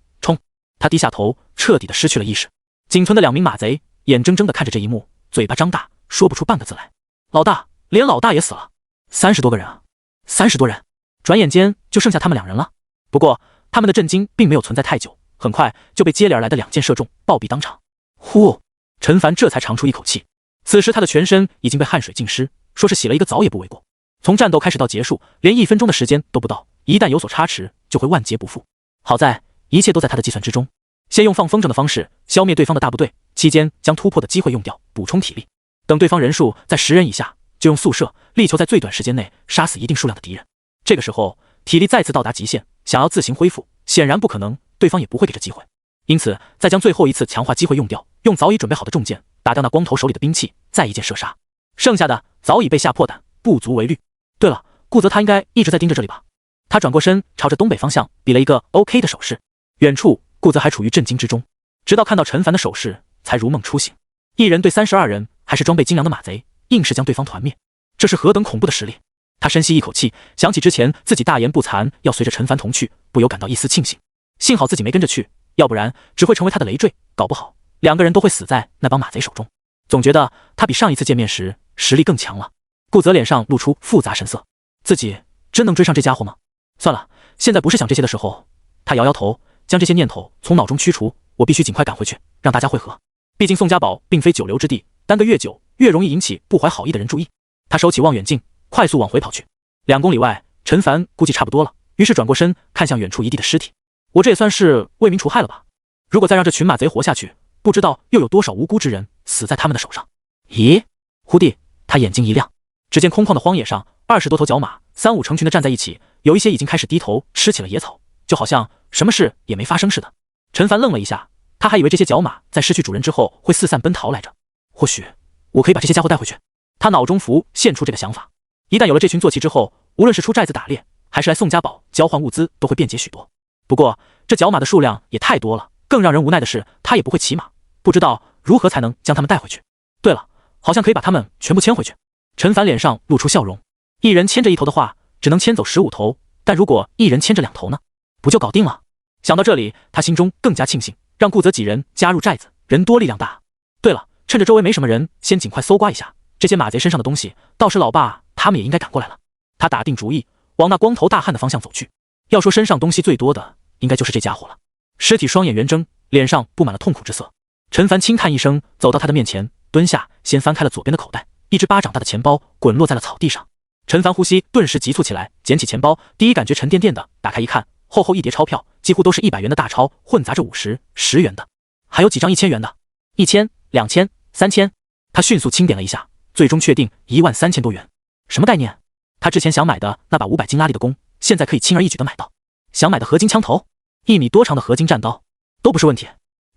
他低下头，彻底的失去了意识。仅存的2名马贼眼睁睁的看着这一幕，嘴巴张大，说不出半个字来。老大，连老大也死了！30多个人啊，30多人！转眼间就剩下他们2人了。不过他们的震惊并没有存在太久，很快就被接连而来的2箭射中，暴毙当场。呼！陈凡这才长出一口气。此时他的全身已经被汗水浸湿，说是洗了一个澡也不为过。从战斗开始到结束，连1分钟的时间都不到，一旦有所差池，就会万劫不复。好在一切都在他的计算之中，先用放风筝的方式消灭对方的大部队，期间将突破的机会用掉，补充体力。等对方人数在10人以下，就用速射，力求在最短时间内杀死一定数量的敌人。这个时候体力再次到达极限，想要自行恢复，显然不可能，对方也不会给这机会。因此再将最后一次强化机会用掉，用早已准备好的重剑打掉那光头手里的兵器，再一箭射杀。剩下的早已被吓破胆，不足为虑。对了，顾泽他应该一直在盯着这里吧？他转过身，朝着东北方向比了一个 OK 的手势。远处顾泽还处于震惊之中，直到看到陈凡的手势才如梦初醒。一人对32人，还是装备精良的马贼，硬是将对方团灭，这是何等恐怖的实力！他深吸一口气，想起之前自己大言不惭要随着陈凡同去，不由感到一丝庆幸。幸好自己没跟着去，要不然只会成为他的累赘，搞不好2个人都会死在那帮马贼手中。总觉得他比上一次见面时实力更强了。顾泽脸上露出复杂神色，自己真能追上这家伙吗？算了，现在不是想这些的时候。他摇摇头，将这些念头从脑中驱除。我必须尽快赶回去，让大家会合。毕竟宋家堡并非久留之地，耽搁越久，越容易引起不怀好意的人注意。他收起望远镜，快速往回跑去。2公里外，陈凡估计差不多了，于是转过身看向远处一地的尸体。我这也算是为民除害了吧？如果再让这群马贼活下去，不知道又有多少无辜之人死在他们的手上。咦？忽地，他眼睛一亮，只见空旷的荒野上20多头角马3、5成群的站在一起，有一些已经开始低头吃起了野草，就好像什么事也没发生似的。陈凡愣了一下，他还以为这些角马在失去主人之后会四散奔逃来着。或许我可以把这些家伙带回去。他脑中浮现出这个想法，一旦有了这群坐骑之后，无论是出寨子打猎，还是来宋家堡交换物资，都会便捷许多。不过这角马的数量也太多了，更让人无奈的是他也不会骑马，不知道如何才能将他们带回去。对了，好像可以把他们全部牵回去。陈凡脸上露出笑容，一人牵着1头的话，只能牵走15头，但如果一人牵着2头呢，不就搞定了？想到这里，他心中更加庆幸，让顾泽几人加入寨子，人多力量大。对了，趁着周围没什么人，先尽快搜刮一下这些马贼身上的东西，到时老爸他们也应该赶过来了。他打定主意，往那光头大汉的方向走去。要说身上东西最多的，应该就是这家伙了。尸体双眼圆睁，脸上布满了痛苦之色。陈凡轻叹一声，走到他的面前，蹲下，先翻开了左边的口袋，一只巴掌大的钱包滚落在了草地上。陈凡呼吸顿时急促起来，捡起钱包，第一感觉沉甸甸的，打开一看，厚厚一叠钞票，几乎都是100元的大钞，混杂着50、10元的，还有几张1000元的，1000、2000、3000。他迅速清点了一下，最终确定13000多元。什么概念？他之前想买的那把500斤拉力的弓，现在可以轻而易举的买到。想买的合金枪头，1米多长的合金战刀，都不是问题。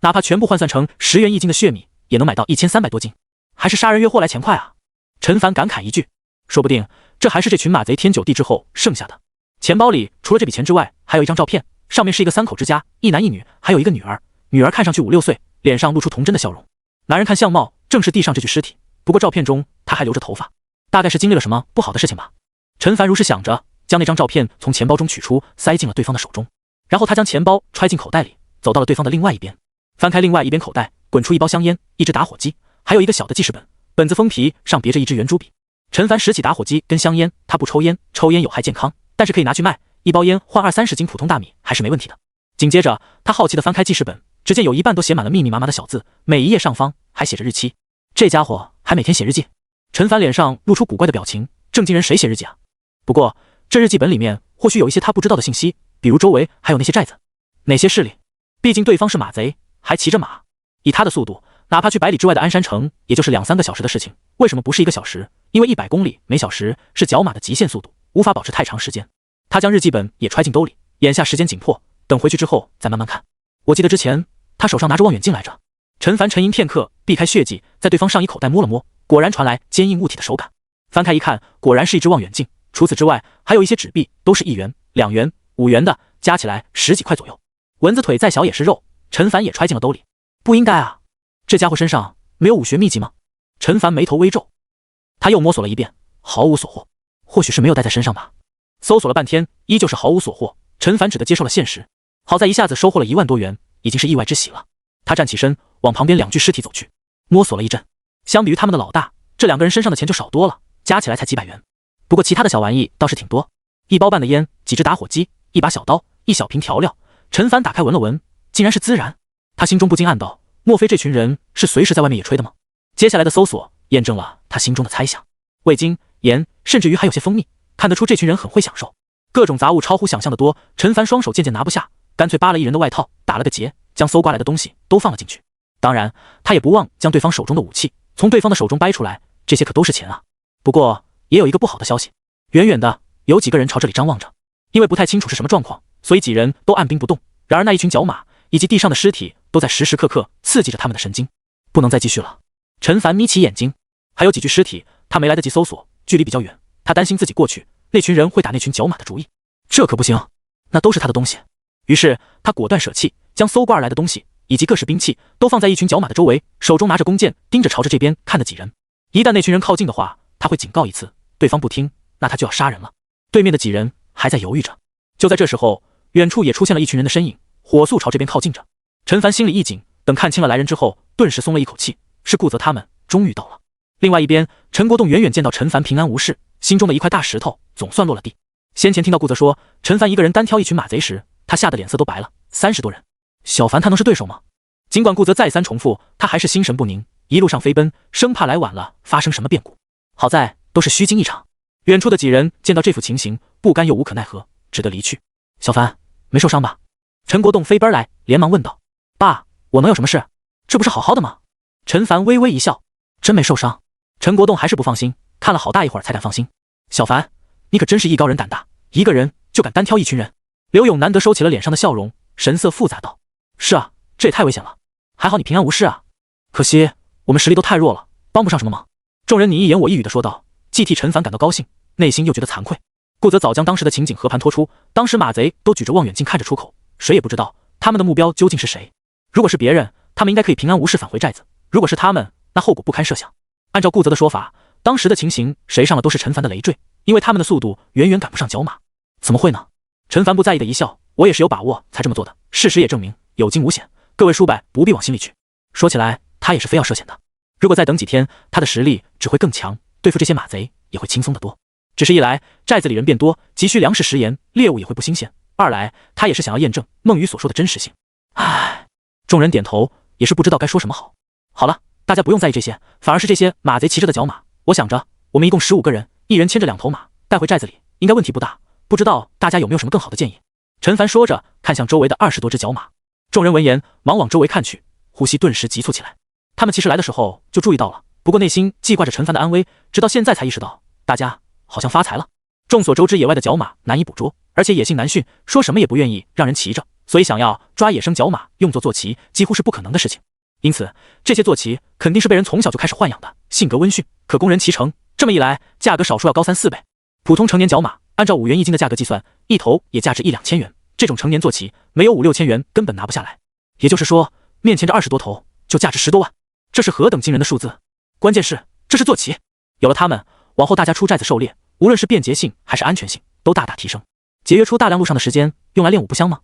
哪怕全部换算成10元1斤的血米，也能买到1300多斤，还是杀人越货来钱快啊！陈凡感慨一句，说不定这还是这群马贼天9地之后剩下的。钱包里除了这笔钱之外，还有一张照片，上面是一个3口之家，1男1女，还有一个女儿。女儿看上去5、6岁，脸上露出童真的笑容。男人看相貌正是地上这具尸体，不过照片中他还留着头发，大概是经历了什么不好的事情吧。陈凡如是想着，将那张照片从钱包中取出，塞进了对方的手中。然后他将钱包揣进口袋里，走到了对方的另外一边，翻开另外一边口袋，滚出1包香烟、1支打火机，还有一个小的记事本，本子封皮上别着一支圆珠笔。陈凡拾起打火机跟香烟，他不抽烟，抽烟有害健康，但是可以拿去卖，1包烟换20-30斤普通大米还是没问题的。紧接着他好奇地翻开记事本，只见有一半都写满了密密麻麻的小字，每一页上方还写着日期。这家伙还每天写日记。陈凡脸上露出古怪的表情，正经人谁写日记啊？不过这日记本里面或许有一些他不知道的信息，比如周围还有那些寨子，哪些势力。毕竟对方是马贼，还骑着马，以他的速度，哪怕去100里之外的鞍山城，也就是2-3个小时的事情。为什么不是1个小时？因为100公里每小时是角马的极限速度，无法保持太长时间。他将日记本也揣进兜里，眼下时间紧迫，等回去之后再慢慢看。我记得之前他手上拿着望远镜来着。陈凡沉吟片刻，避开血迹，在对方上衣口袋摸了摸，果然传来坚硬物体的手感。翻开一看，果然是一只望远镜。除此之外，还有一些纸币，都是1元、2元、5元的，加起来10几块左右。蚊子腿再小也是肉，陈凡也揣进了兜里。不应该啊，这家伙身上没有武学秘籍吗？陈凡眉头微皱，他又摸索了一遍，毫无所获。或许是没有带在身上吧。搜索了半天，依旧是毫无所获。陈凡只得接受了现实。好在一下子收获了1万多元，已经是意外之喜了。他站起身，往旁边2具尸体走去，摸索了一阵。相比于他们的老大，这2个人身上的钱就少多了，加起来才几百元。不过其他的小玩意倒是挺多，1包半的烟，几支打火机，1把小刀，1小瓶调料。陈凡打开闻了闻，竟然是孜然。他心中不禁暗道，莫非这群人是随时在外面野炊的吗？接下来的搜索验证了他心中的猜想。味精、盐，甚至于还有些蜂蜜，看得出这群人很会享受。各种杂物超乎想象的多，陈凡双手渐渐拿不下，干脆扒了一人的外套，打了个结，将搜刮来的东西都放了进去。当然，他也不忘将对方手中的武器从对方的手中掰出来，这些可都是钱啊。不过也有一个不好的消息，远远的有几个人朝这里张望着，因为不太清楚是什么状况，所以几人都按兵不动。然而那一群角马以及地上的尸体都在时时刻刻刺激着他们的神经，不能再继续了。陈凡眯起眼睛，还有几具尸体，他没来得及搜索，距离比较远，他担心自己过去，那群人会打那群角马的主意，这可不行，那都是他的东西。于是他果断舍弃，将搜刮而来的东西以及各式兵器都放在一群角马的周围，手中拿着弓箭，盯着朝着这边看的几人。一旦那群人靠近的话，他会警告一次，对方不听，那他就要杀人了。对面的几人还在犹豫着，就在这时候，远处也出现了一群人的身影，火速朝这边靠近着。陈凡心里一紧，等看清了来人之后，顿时松了一口气，是顾泽他们终于到了。另外一边，陈国栋远远见到陈凡平安无事，心中的一块大石头总算落了地。先前听到顾泽说陈凡一个人单挑一群马贼时，他吓得脸色都白了。30多人，小凡他能是对手吗？尽管顾泽再三重复，他还是心神不宁，一路上飞奔，生怕来晚了发生什么变故。好在都是虚惊一场。远处的几人见到这副情形，不甘又无可奈何，只得离去。小凡没受伤吧？陈国栋飞奔来，连忙问道。爸，我能有什么事？这不是好好的吗？陈凡微微一笑，真没受伤。陈国栋还是不放心，看了好大一会儿才敢放心。小凡，你可真是艺高人胆大，一个人就敢单挑一群人。刘勇难得收起了脸上的笑容，神色复杂道。是啊，这也太危险了，还好你平安无事啊。可惜我们实力都太弱了，帮不上什么忙。众人你一言我一语的说道，既替陈凡感到高兴，内心又觉得惭愧。顾泽早将当时的情景和盘托出，当时马贼都举着望远镜看着出口，谁也不知道他们的目标究竟是谁。如果是别人，他们应该可以平安无事返回寨子，如果是他们，那后果不堪设想。按照顾泽的说法，当时的情形谁上了都是陈凡的累赘，因为他们的速度远远赶不上角马。怎么会呢？陈凡不在意的一笑，我也是有把握才这么做的，事实也证明有惊无险，各位叔伯不必往心里去。说起来他也是非要涉险的，如果再等几天，他的实力只会更强，对付这些马贼也会轻松得多。只是一来寨子里人变多，急需粮食食盐，猎物也会不新鲜，二来他也是想要验证孟雨所说的真实性。唉，众人点头，也是不知道该说什么好。好了，大家不用在意这些，反而是这些马贼骑着的角马，我想着我们一共15个人，一人牵着2头马，带回寨子里应该问题不大，不知道大家有没有什么更好的建议。陈凡说着，看向周围的20多只角马。众人闻言忙往周围看去，呼吸顿时急促起来。他们其实来的时候就注意到了，不过内心记挂着陈凡的安危，直到现在才意识到大家好像发财了。众所周知，野外的角马难以捕捉，而且野性难驯，说什么也不愿意让人骑着，所以想要抓野生角马用作坐骑几乎是不可能的事情。因此这些坐骑肯定是被人从小就开始豢养的，性格温驯，可供人骑乘。这么一来，价格少说要高3、4倍。普通成年角马按照5元1斤的价格计算，一头也价值1、2千元，这种成年坐骑没有5、6千元根本拿不下来。也就是说，面前这20多头就价值10多万，这是何等惊人的数字！关键是这是坐骑，有了它们，往后大家出寨子狩猎，无论是便捷性还是安全性都大大提升，节约出大量路上的时间，用来练武不香吗？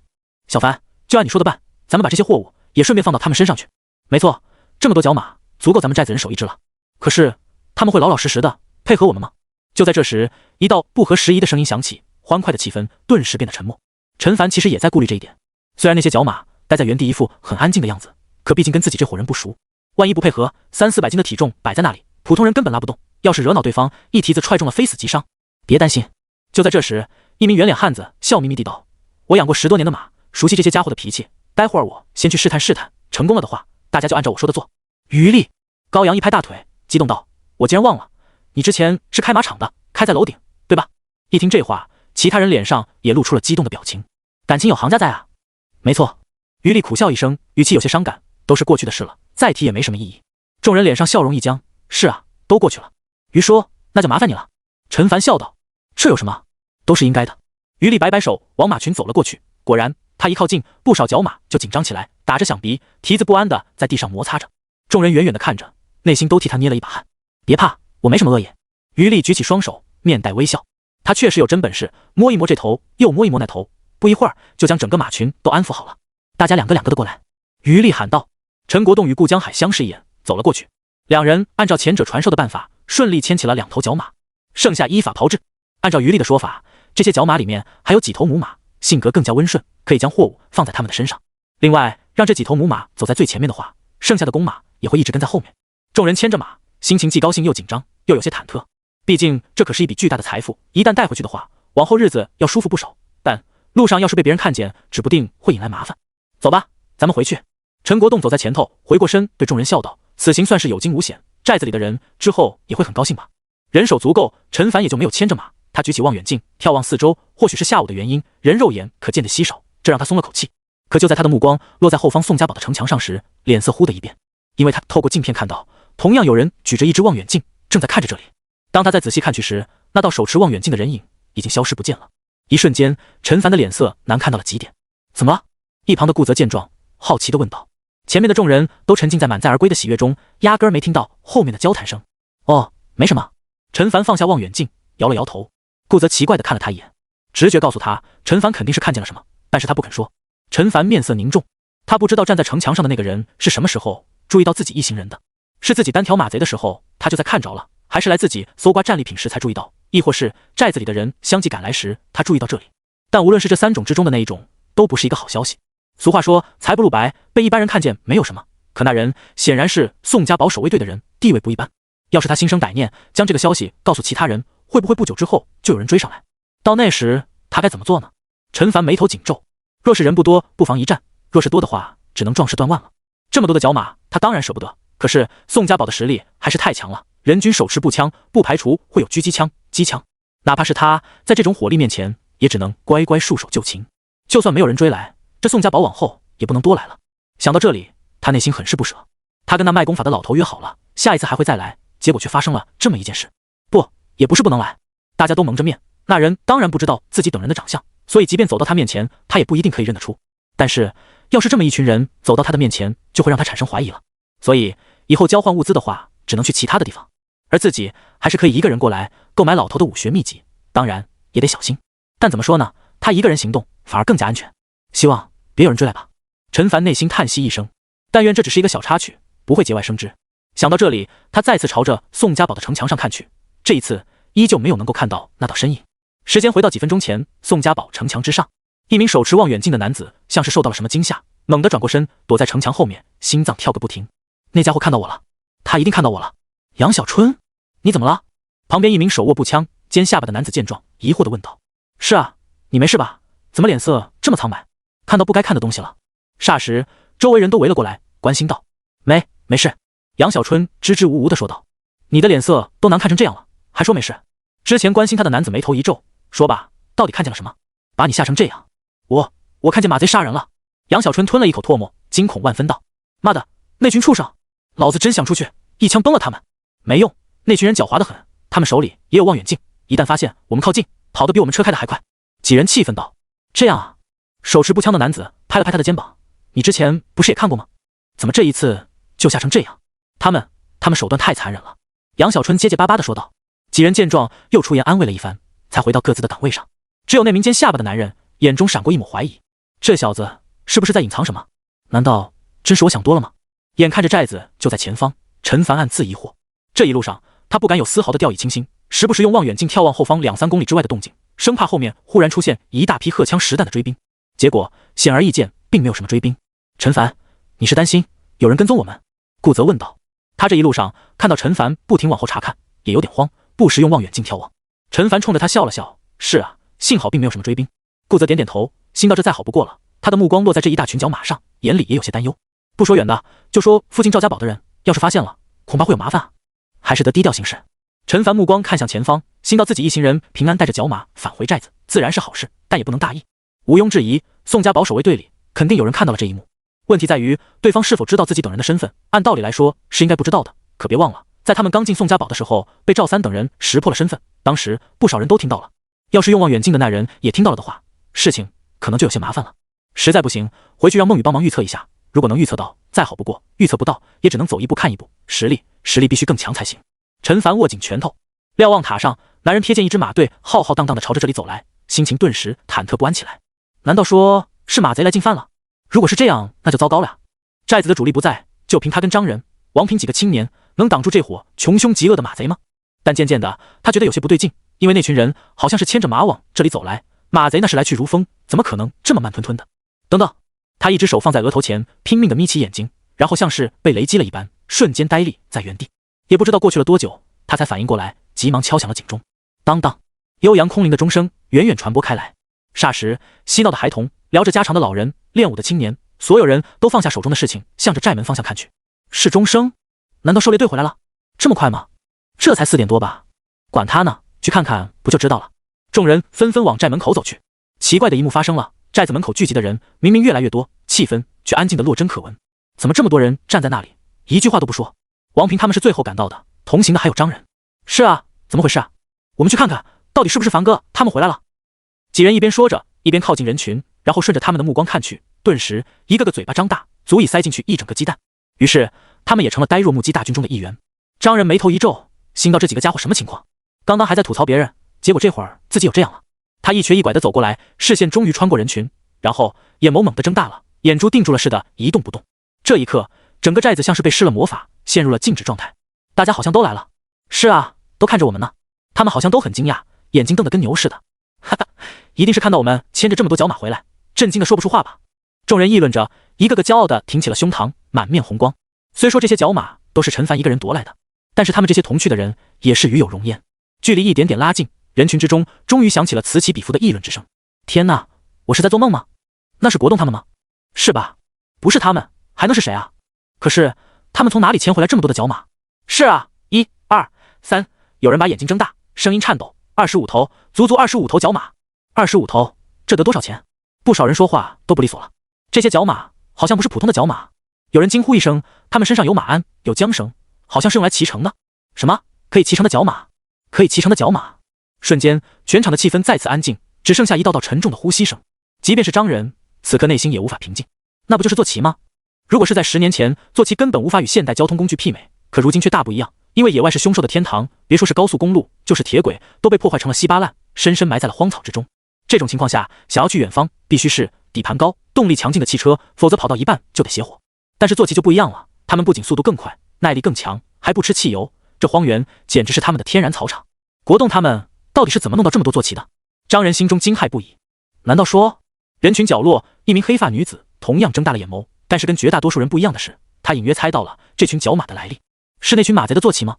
小凡，就按你说的办，咱们把这些货物也顺便放到他们身上去。没错，这么多角马足够咱们寨子人手一只了。可是他们会老老实实的配合我们吗？就在这时，一道不合时宜的声音响起，欢快的气氛顿时变得沉默。陈凡其实也在顾虑这一点，虽然那些角马待在原地一副很安静的样子，可毕竟跟自己这伙人不熟，万一不配合，3、400斤的体重摆在那里，普通人根本拉不动，要是惹恼对方，一蹄子踹中了非死即伤。别担心。就在这时，一名圆脸汉子笑眯眯地道，我养过10多年的马，熟悉这些家伙的脾气，待会儿我先去试探试探，成功了的话，大家就按照我说的做。余力，高阳一拍大腿，激动道，我竟然忘了，你之前是开马场的，开在楼顶，对吧？一听这话，其他人脸上也露出了激动的表情，感情有行家在啊。没错。余力苦笑一声，语气有些伤感，都是过去的事了，再提也没什么意义。众人脸上笑容一僵，是啊，都过去了。余说，那就麻烦你了。陈凡笑道，这有什么，都是应该的。余力摆摆手，往马群走了过去，果然他一靠近，不少角马就紧张起来，打着响鼻，蹄子不安的在地上摩擦着。众人远远的看着，内心都替他捏了一把汗。别怕，我没什么恶意。余力举起双手，面带微笑，他确实有真本事，摸一摸这头，又摸一摸那头，不一会儿就将整个马群都安抚好了。大家两个的过来。余力喊道。陈国栋与顾江海相视一眼，走了过去。两人按照前者传授的办法，顺利牵起了2头角马，剩下依法炮制。按照余力的说法，这些角马里面还有几头母马，性格更加温顺，可以将货物放在他们的身上。另外，让这几头母马走在最前面的话，剩下的公马也会一直跟在后面。众人牵着马，心情既高兴又紧张，又有些忐忑。毕竟这可是一笔巨大的财富，一旦带回去的话，往后日子要舒服不少。但路上要是被别人看见，指不定会引来麻烦。走吧，咱们回去。陈国栋走在前头，回过身对众人笑道：“此行算是有惊无险，寨子里的人之后也会很高兴吧？”人手足够，陈凡也就没有牵着马。他举起望远镜，眺望四周，或许是下午的原因，人肉眼可见的稀少，这让他松了口气。可就在他的目光落在后方宋家堡的城墙上时，脸色忽的一变，因为他透过镜片看到，同样有人举着一只望远镜，正在看着这里。当他再仔细看去时，那道手持望远镜的人影已经消失不见了。一瞬间，陈凡的脸色难看到了极点。怎么了？一旁的顾泽见状，好奇地问道。前面的众人都沉浸在满载而归的喜悦中，压根儿没听到后面的交谈声。哦，没什么。陈凡放下望远镜，摇了摇头。顾泽奇怪地看了他一眼，直觉告诉他，陈凡肯定是看见了什么，但是他不肯说。陈凡面色凝重，他不知道站在城墙上的那个人是什么时候注意到自己一行人的，是自己单挑马贼的时候他就在看着了，还是来自己搜刮战利品时才注意到，亦或是寨子里的人相继赶来时他注意到这里。但无论是这三种之中的那一种，都不是一个好消息。俗话说财不露白，被一般人看见没有什么，可那人显然是宋家堡守卫队的人，地位不一般。要是他心生歹念，将这个消息告诉其他人，会不会不久之后就有人追上来？到那时他该怎么做呢？陈凡眉头紧皱，若是人不多，不妨一战；若是多的话，只能壮士断腕了。这么多的角马，他当然舍不得。可是宋家堡的实力还是太强了，人均手持步枪，不排除会有狙击枪、机枪。哪怕是他在这种火力面前，也只能乖乖束手就擒。就算没有人追来，这宋家堡往后也不能多来了。想到这里，他内心很是不舍。他跟那卖功法的老头约好了，下一次还会再来，结果却发生了这么一件事。不，也不是不能来，大家都蒙着面，那人当然不知道自己等人的长相，所以即便走到他面前，他也不一定可以认得出。但是要是这么一群人走到他的面前，就会让他产生怀疑了。所以以后交换物资的话，只能去其他的地方，而自己还是可以一个人过来购买老头的武学秘籍，当然也得小心。但怎么说呢，他一个人行动反而更加安全。希望别有人追来吧。陈凡内心叹息一声，但愿这只是一个小插曲，不会节外生枝。想到这里，他再次朝着宋家堡的城墙上看去，这一次依旧没有能够看到那道身影。时间回到几分钟前，宋家堡城墙之上，一名手持望远镜的男子像是受到了什么惊吓，猛地转过身，躲在城墙后面，心脏跳个不停。那家伙看到我了，他一定看到我了。杨小春，你怎么了？旁边一名手握步枪、尖下巴的男子见状，疑惑地问道。是啊，你没事吧？怎么脸色这么苍白？看到不该看的东西了？霎时，周围人都围了过来，关心道。没事。杨小春支支吾吾地说道。你的脸色都难看成这样了，还说没事？之前关心他的男子眉头一皱，说吧，到底看见了什么？把你吓成这样？我看见马贼杀人了。杨小春吞了一口唾沫，惊恐万分道。妈的，那群畜生！老子真想出去一枪崩了他们。没用，那群人狡猾得很，他们手里也有望远镜，一旦发现我们靠近，跑得比我们车开的还快。几人气愤道。这样啊。手持步枪的男子拍了拍他的肩膀，你之前不是也看过吗？怎么这一次就吓成这样？他们手段太残忍了。杨小春结结巴巴地说道。几人见状又出言安慰了一番，才回到各自的岗位上。只有那名尖下巴的男人眼中闪过一抹怀疑，这小子是不是在隐藏什么？难道真是我想多了吗？眼看着寨子就在前方，陈凡暗自疑惑。这一路上他不敢有丝毫的掉以轻心，时不时用望远镜眺望后方2-3公里之外的动静，生怕后面忽然出现一大批荷枪实弹的追兵。结果显而易见，并没有什么追兵。陈凡，你是担心有人跟踪我们？顾泽问道。他这一路上看到陈凡不停往后查看，也有点慌，不时用望远镜眺望。陈凡冲着他笑了笑，是啊，幸好并没有什么追兵。顾泽点点头，心道这再好不过了。他的目光落在这一大群角马上，眼里也有些担忧。不说远的，就说附近赵家堡的人，要是发现了，恐怕会有麻烦啊，还是得低调行事。陈凡目光看向前方，心道自己一行人平安带着角马返回寨子，自然是好事，但也不能大意。毋庸置疑，宋家堡守卫队里肯定有人看到了这一幕。问题在于对方是否知道自己等人的身份，按道理来说是应该不知道的。可别忘了，在他们刚进宋家堡的时候，被赵三等人识破了身份，当时不少人都听到了。要是用望远镜的那人也听到了的话，事情可能就有些麻烦了。实在不行，回去让孟雨帮忙预测一下，如果能预测到，再好不过；预测不到，也只能走一步看一步。实力必须更强才行。陈凡握紧拳头，瞭望塔上，男人瞥见一支马队浩浩荡荡地朝着这里走来，心情顿时忐忑不安起来。难道说是马贼来进犯了？如果是这样，那就糟糕了呀。寨子的主力不在，就凭他跟张仁、王平几个青年，能挡住这伙穷凶极恶的马贼吗？但渐渐的，他觉得有些不对劲，因为那群人好像是牵着马往这里走来，马贼那是来去如风，怎么可能这么慢吞吞的？等等，他一只手放在额头前，拼命地眯起眼睛，然后像是被雷击了一般，瞬间呆立在原地。也不知道过去了多久，他才反应过来，急忙敲响了警钟。当当，悠扬空灵的钟声远远传播开来。霎时，嬉闹的孩童、聊着家常的老人、练武的青年，所有人都放下手中的事情，向着寨门方向看去。是钟声？难道狩猎队回来了？这么快吗？这才4点多吧。管他呢，去看看不就知道了。众人纷纷往寨门口走去。奇怪的一幕发生了，寨子门口聚集的人明明越来越多，气氛却安静的落针可闻。怎么这么多人站在那里，一句话都不说？王平他们是最后赶到的，同行的还有张人。是啊，怎么回事啊？我们去看看，到底是不是樊哥他们回来了？几人一边说着，一边靠近人群，然后顺着他们的目光看去，顿时一个个嘴巴张大，足以塞进去一整个鸡蛋。于是他们也成了呆若木鸡大军中的一员。张人眉头一皱，心道这几个家伙什么情况？刚刚还在吐槽别人，结果这会儿自己有这样了。他一瘸一拐地走过来，视线终于穿过人群，然后眼眸猛地睁大了，眼珠定住了似的，一动不动。这一刻，整个寨子像是被施了魔法，陷入了静止状态。大家好像都来了。是啊，都看着我们呢。他们好像都很惊讶，眼睛瞪得跟牛似的。哈哈，一定是看到我们牵着这么多角马回来，震惊的说不出话吧。众人议论着，一个个骄傲地挺起了胸膛，满面红光。虽说这些角马都是陈凡一个人夺来的，但是他们这些同去的人也是与有荣焉。距离一点点拉近，人群之中终于响起了此起彼伏的议论之声。天哪，我是在做梦吗？那是国栋他们吗？是吧？不是他们，还能是谁啊？可是他们从哪里牵回来这么多的角马？是啊，1、2、3，有人把眼睛睁大，声音颤抖，25头，足足25头角马。25头，这得多少钱？不少人说话都不利索了。这些角马好像不是普通的角马。有人惊呼一声，他们身上有马鞍，有缰绳，好像是用来骑乘的。什么？可以骑乘的角马？可以骑乘的角马？瞬间，全场的气氛再次安静，只剩下一道道沉重的呼吸声。即便是张人，此刻内心也无法平静。那不就是坐骑吗？如果是在10年前，坐骑根本无法与现代交通工具媲美，可如今却大不一样。因为野外是凶兽的天堂，别说是高速公路，就是铁轨都被破坏成了稀巴烂，深深埋在了荒草之中。这种情况下，想要去远方，必须是底盘高、动力强劲的汽车，否则跑到一半就得熄火。但是坐骑就不一样了，他们不仅速度更快，耐力更强，还不吃汽油，这荒原简直是他们的天然草场。国栋他们到底是怎么弄到这么多坐骑的？张人心中惊骇不已。难道说……人群角落，一名黑发女子同样睁大了眼眸，但是跟绝大多数人不一样的是，她隐约猜到了这群角马的来历。是那群马贼的坐骑吗？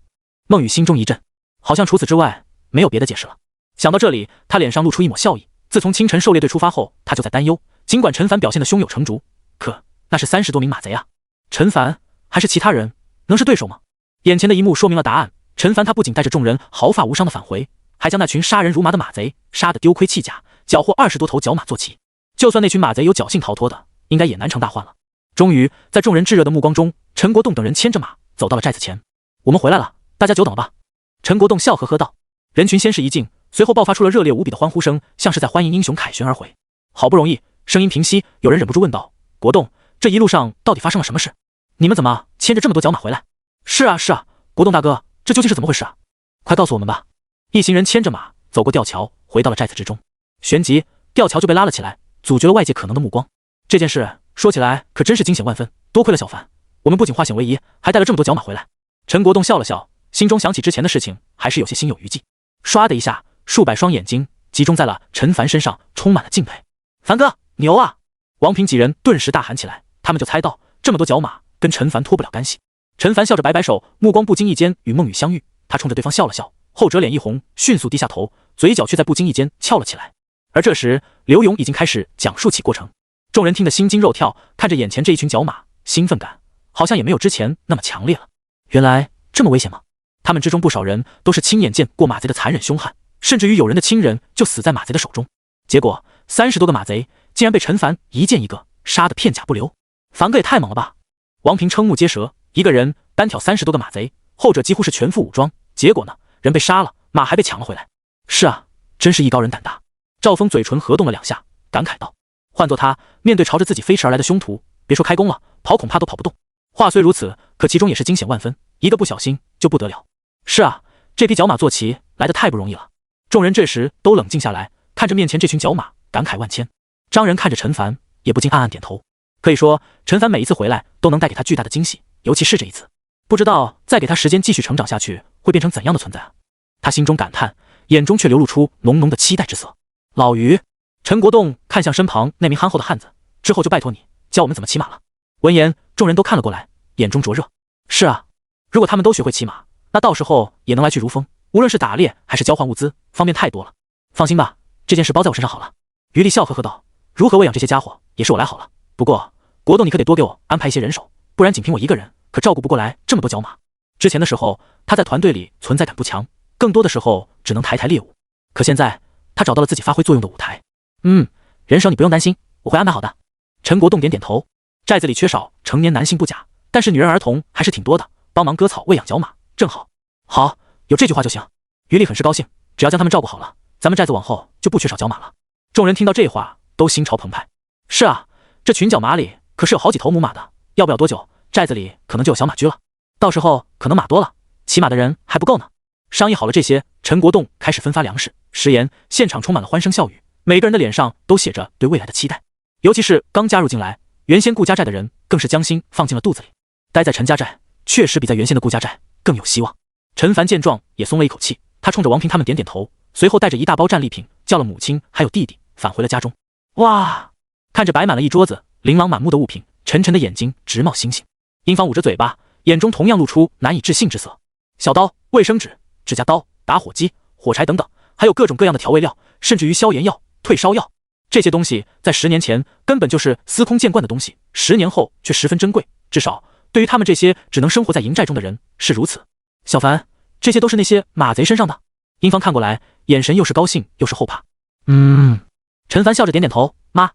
孟雨心中一震，好像除此之外没有别的解释了。想到这里，他脸上露出一抹笑意。自从清晨狩猎队出发后，他就在担忧，尽管陈凡表现得胸有成竹，可那是30多名马贼啊。陈凡还是其他人能是对手吗？眼前的一幕说明了答案。陈凡他不仅带着众人毫发无伤的返回，还将那群杀人如麻的马贼杀得丢盔弃甲，缴获20多头角马坐骑。就算那群马贼有侥幸逃脱的，应该也难成大患了。终于，在众人炙热的目光中，陈国栋等人牵着马走到了寨子前。我们回来了，大家久等了吧？陈国栋笑呵呵道。人群先是一静，随后爆发出了热烈无比的欢呼声，像是在欢迎英雄凯旋而回。好不容易，声音平息，有人忍不住问道：“国栋，这一路上到底发生了什么事？你们怎么牵着这么多角马回来？”是啊，国栋大哥，这究竟是怎么回事啊？快告诉我们吧。一行人牵着马走过吊桥，回到了寨子之中。旋即，吊桥就被拉了起来，阻绝了外界可能的目光。这件事说起来可真是惊险万分，多亏了小凡，我们不仅化险为夷，还带了这么多角马回来。陈国栋笑了笑，心中想起之前的事情，还是有些心有余悸。唰的一下，数百双眼睛集中在了陈凡身上，充满了敬佩。凡哥，牛啊！王平几人顿时大喊起来，他们就猜到这么多角马跟陈凡脱不了干系。陈凡笑着摆摆手，目光不经意间与孟雨相遇，他冲着对方笑了笑，后者脸一红，迅速低下头，嘴角却在不经意间翘了起来。而这时，刘勇已经开始讲述起过程。众人听得心惊肉跳，看着眼前这一群角马，兴奋感好像也没有之前那么强烈了。原来这么危险吗？他们之中不少人都是亲眼见过马贼的残忍凶悍，甚至于有人的亲人就死在马贼的手中。结果30多个马贼竟然被陈凡一剑一个杀得片甲不留。凡哥也太猛了吧！王平瞠目结舌，一个人单挑30多个马贼，后者几乎是全副武装，结果呢，人被杀了，马还被抢了回来。是啊，真是艺高人胆大。赵峰嘴唇合动了2下，感慨道：换做他面对朝着自己飞驰而来的凶徒，别说开弓了，跑恐怕都跑不动。话虽如此，可其中也是惊险万分，一个不小心就不得了。是啊，这匹角马坐骑来得太不容易了。众人这时都冷静下来，看着面前这群角马，感慨万千。张人看着陈凡，也不禁暗暗点头。可以说，陈凡每一次回来都能带给他巨大的惊喜，尤其是这一次，不知道再给他时间继续成长下去，会变成怎样的存在啊！他心中感叹，眼中却流露出浓浓的期待之色。老于，陈国栋看向身旁那名憨厚的汉子，之后就拜托你教我们怎么骑马了。闻言，众人都看了过来，眼中灼热。是啊，如果他们都学会骑马，那到时候也能来去如风，无论是打猎还是交换物资，方便太多了。放心吧，这件事包在我身上好了。于丽笑呵呵道：如何喂养这些家伙，也是我来好了。不过国栋你可得多给我安排一些人手，不然仅凭我一个人可照顾不过来这么多角马。之前的时候他在团队里存在感不强，更多的时候只能抬抬猎物，可现在他找到了自己发挥作用的舞台。人手你不用担心，我会安排好的。陈国栋点点头。寨子里缺少成年男性不假，但是女人儿童还是挺多的，帮忙割草喂养角马正好。好，有这句话就行。于丽很是高兴，只要将他们照顾好了，咱们寨子往后就不缺少角马了。众人听到这话都心潮澎湃。是啊，这群角马里可是有好几头母马的，要不了多久寨子里可能就有小马驹了，到时候可能马多了，骑马的人还不够呢。商议好了这些，陈国栋开始分发粮食、食盐，现场充满了欢声笑语，每个人的脸上都写着对未来的期待。尤其是刚加入进来原先顾家寨的人，更是将心放进了肚子里。待在陈家寨确实比在原先的顾家寨更有希望。陈凡见状也松了一口气，他冲着王平他们点点头，随后带着一大包战利品叫了母亲还有弟弟返回了家中。哇，看着摆满了一桌子琳琅满目的物品，陈晨的眼睛直冒星星。殷芳捂着嘴巴，眼中同样露出难以置信之色。小刀、卫生纸、指甲刀、打火机、火柴等等，还有各种各样的调味料，甚至于消炎药、退烧药，这些东西在10年前根本就是司空见惯的东西，10年后却十分珍贵，至少对于他们这些只能生活在营寨中的人是如此。小凡，这些都是那些马贼身上的。殷芳看过来，眼神又是高兴又是后怕。陈凡笑着点点头，妈，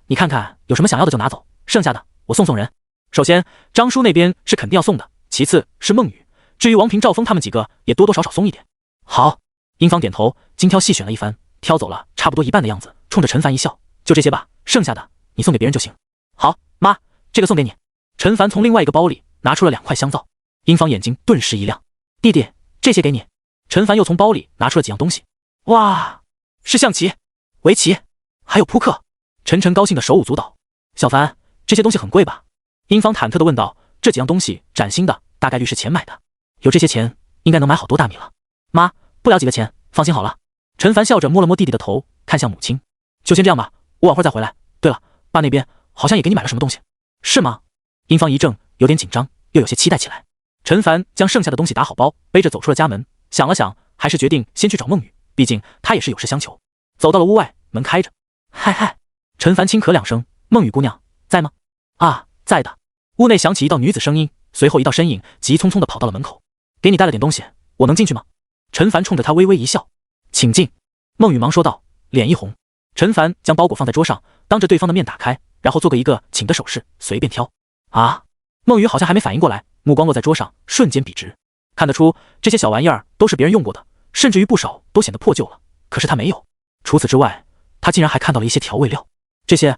你看看有什么想要的就拿走，剩下的我送人。首先张叔那边是肯定要送的，其次是孟雨，至于王平、赵峰他们几个也多多少少送一点。好，殷芳点头，精挑细选了一番，挑走了差不多一半的样子，冲着陈凡一笑，就这些吧，剩下的你送给别人就行。好，妈，这个送给你。陈凡从另外一个包里拿出了2块香皂，殷芳眼睛顿时一亮，弟弟，这些给你。陈凡又从包里拿出了几样东西，哇，是象棋、围棋，还有扑克。陈晨高兴的手舞足蹈。小凡，这些东西很贵吧？殷芳忐忑地问道。这几样东西崭新的，大概率是钱买的，有这些钱应该能买好多大米了。妈，不了几个钱，放心好了。陈凡笑着摸了摸弟弟的头，看向母亲，就先这样吧，我晚会再回来。对了，爸那边好像也给你买了什么东西，是吗？殷芳一怔，有点紧张，又有些期待起来。陈凡将剩下的东西打好包，背着走出了家门，想了想，还是决定先去找孟雨，毕竟他也是有事相求。走到了屋外，门开着。嗨，陈凡轻咳2声，孟雨姑娘在吗？啊，在的。屋内响起一道女子声音，随后一道身影急匆匆地跑到了门口。给你带了点东西，我能进去吗？陈凡冲着他微微一笑，请进。孟雨忙说道，脸一红。陈凡将包裹放在桌上，当着对方的面打开，然后做个一个请的手势，随便挑。啊！孟雨好像还没反应过来，目光落在桌上，瞬间笔直。看得出这些小玩意儿都是别人用过的，甚至于不少都显得破旧了，可是他没有。除此之外，他竟然还看到了一些调味料。这些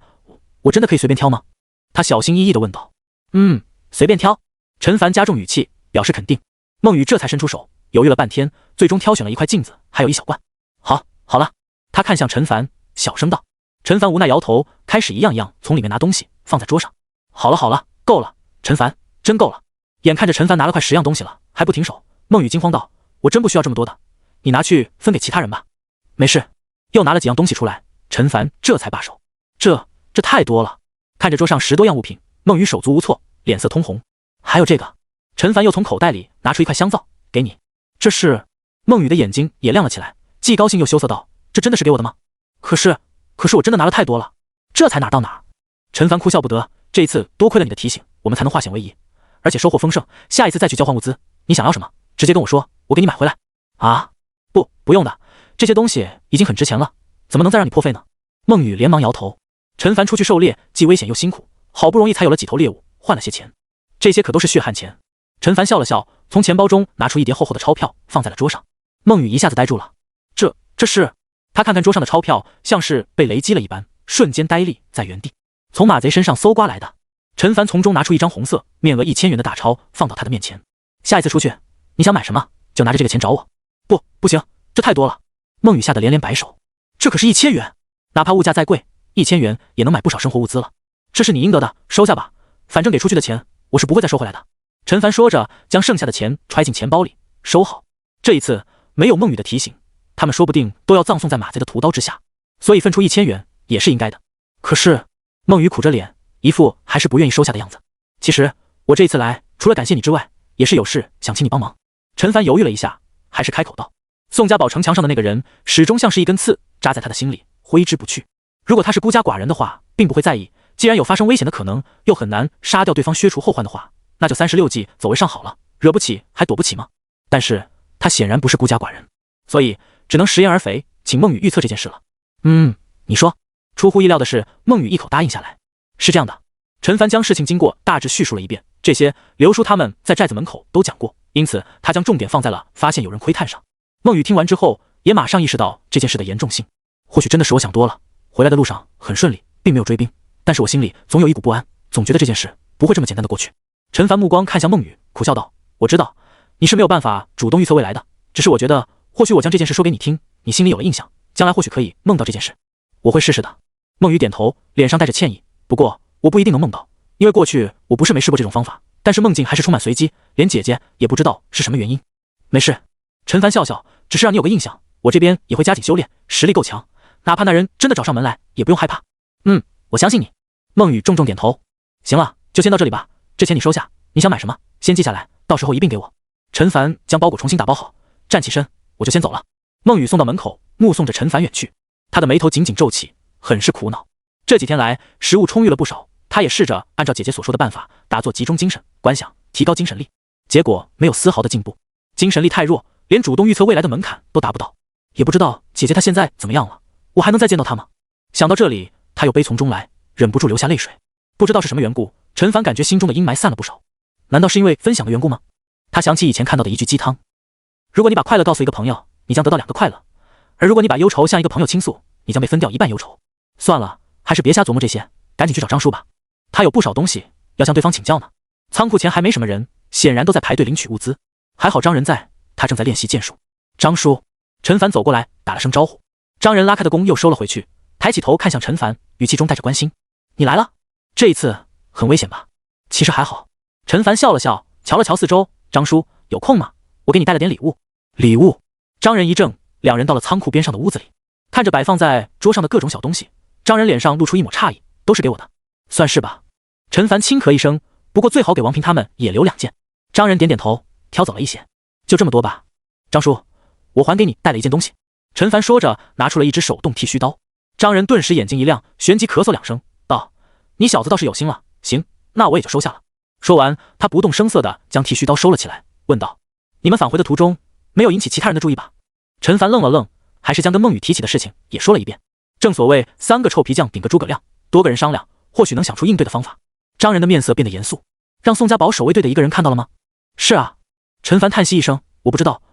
我真的可以随便挑吗？他小心翼翼地问道。随便挑。陈凡加重语气表示肯定。孟雨这才伸出手，犹豫了半天，最终挑选了一块镜子，还有一小罐。好了。他看向陈凡，小声道。陈凡无奈摇头，开始一样一样从里面拿东西放在桌上。好了，够了，陈凡，真够了。眼看着陈凡拿了快10样东西了，还不停手，孟雨惊慌道，我真不需要这么多的，你拿去分给其他人吧。没事。又拿了几样东西出来，陈凡这才罢手。这太多了。看着桌上10多样物品，孟雨手足无措，脸色通红。还有这个。陈凡又从口袋里拿出一块香皂，给你。这是？孟雨的眼睛也亮了起来，既高兴又羞涩道，这真的是给我的吗？可是我真的拿了太多了，这才哪儿到哪儿。陈凡哭笑不得，这一次多亏了你的提醒，我们才能化险为夷，而且收获丰盛，下一次再去交换物资，你想要什么直接跟我说，我给你买回来。啊，不用的，这些东西已经很值钱了，怎么能再让你破费呢？孟雨连忙摇头。陈凡出去狩猎既危险又辛苦，好不容易才有了几头猎物，换了些钱，这些可都是血汗钱。陈凡笑了笑，从钱包中拿出一叠厚厚的钞票放在了桌上。孟雨一下子呆住了，这是？他看看桌上的钞票，像是被雷击了一般，瞬间呆立在原地。从马贼身上搜刮来的。陈凡从中拿出一张红色面额1000元的大钞放到他的面前，下一次出去你想买什么就拿着这个钱找我。不行，这太多了。孟雨吓得连连摆手，这可是1000元，哪怕物价再贵，1000元也能买不少生活物资了。这是你应得的，收下吧，反正给出去的钱我是不会再收回来的。陈凡说着，将剩下的钱揣进钱包里收好。这一次没有孟雨的提醒，他们说不定都要葬送在马贼的屠刀之下，所以分出1000元也是应该的。可是孟雨苦着脸，一副还是不愿意收下的样子。其实我这一次来，除了感谢你之外，也是有事想请你帮忙。陈凡犹豫了一下，还是开口道：“宋家堡城墙上的那个人，始终像是一根刺扎在他的心里，挥之不去。如果他是孤家寡人的话，并不会在意；既然有发生危险的可能，又很难杀掉对方削除后患的话，那就36计走为上好了，惹不起还躲不起吗？但是他显然不是孤家寡人，所以只能食言而肥，请孟羽预测这件事了。”“你说。”出乎意料的是，孟羽一口答应下来。“是这样的。”陈凡将事情经过大致叙述了一遍，这些刘叔他们在寨子门口都讲过，因此他将重点放在了发现有人窥探上。孟羽听完之后，也马上意识到这件事的严重性。或许真的是我想多了，回来的路上很顺利，并没有追兵，但是我心里总有一股不安，总觉得这件事不会这么简单的过去。陈凡目光看向孟羽，苦笑道：“我知道你是没有办法主动预测未来的，只是我觉得或许我将这件事说给你听，你心里有了印象，将来或许可以梦到这件事。我会试试的。”孟羽点头，脸上带着歉意：“不过我不一定能梦到，因为过去我不是没试过这种方法，但是梦境还是充满随机，连姐姐也不知道是什么原因。”“没事。”陈凡笑笑，“只是让你有个印象，我这边也会加紧修炼，实力够强，哪怕那人真的找上门来，也不用害怕。”“我相信你。”孟羽重重点头。“行了，就先到这里吧，这钱你收下，你想买什么先记下来，到时候一并给我。”陈凡将包裹重新打包好，站起身：“我就先走了。”孟羽送到门口，目送着陈凡远去，他的眉头紧紧皱起，很是苦恼。这几天来，食物充裕了不少，他也试着按照姐姐所说的办法，打坐集中精神，观想，提高精神力，结果没有丝毫的进步，精神力太弱，连主动预测未来的门槛都达不到。也不知道姐姐她现在怎么样了，我还能再见到她吗？想到这里，他又悲从中来，忍不住流下泪水。不知道是什么缘故，陈凡感觉心中的阴霾散了不少。难道是因为分享的缘故吗？他想起以前看到的一句鸡汤：如果你把快乐告诉一个朋友，你将得到2个快乐；而如果你把忧愁向一个朋友倾诉，你将被分掉1半忧愁。算了，还是别瞎琢磨这些，赶紧去找张叔吧。他有不少东西要向对方请教呢。仓库前还没什么人，显然都在排队领取物资。还好张仁在，他正在练习剑术。张叔，陈凡走过来打了声招呼。张仁拉开的弓又收了回去，抬起头看向陈凡，语气中带着关心：“你来了？这一次很危险吧？”“其实还好。”陈凡笑了笑，瞧了瞧四周：“张叔，有空吗？我给你带了点礼物。”“礼物？”张仁一怔，两人到了仓库边上的屋子里，看着摆放在桌上的各种小东西，张仁脸上露出一抹诧异：“都是给我的？”“算是吧。”陈凡轻咳一声：“不过最好给王平他们也留2件。”张仁点点头，挑走了一些：“就这么多吧。”“张叔，我还给你带了一件东西。”陈凡说着，拿出了一只手动剃须刀。张仁顿时眼睛一亮，旋即咳嗽2声，道：“你小子倒是有心了，行，那我也就收下了。”说完，他不动声色地将剃须刀收了起来，问道：“你们返回的途中，没有引起其他人的注意吧？”陈凡愣了愣，还是将跟孟羽提起的事情也说了一遍。正所谓3个臭皮匠顶个诸葛亮，多个人商量，或许能想出应对的方法。张仁的面色变得严肃：“让宋家堡守卫队的一个人看到了吗？”“是啊。”陈凡叹息一声：“我不知道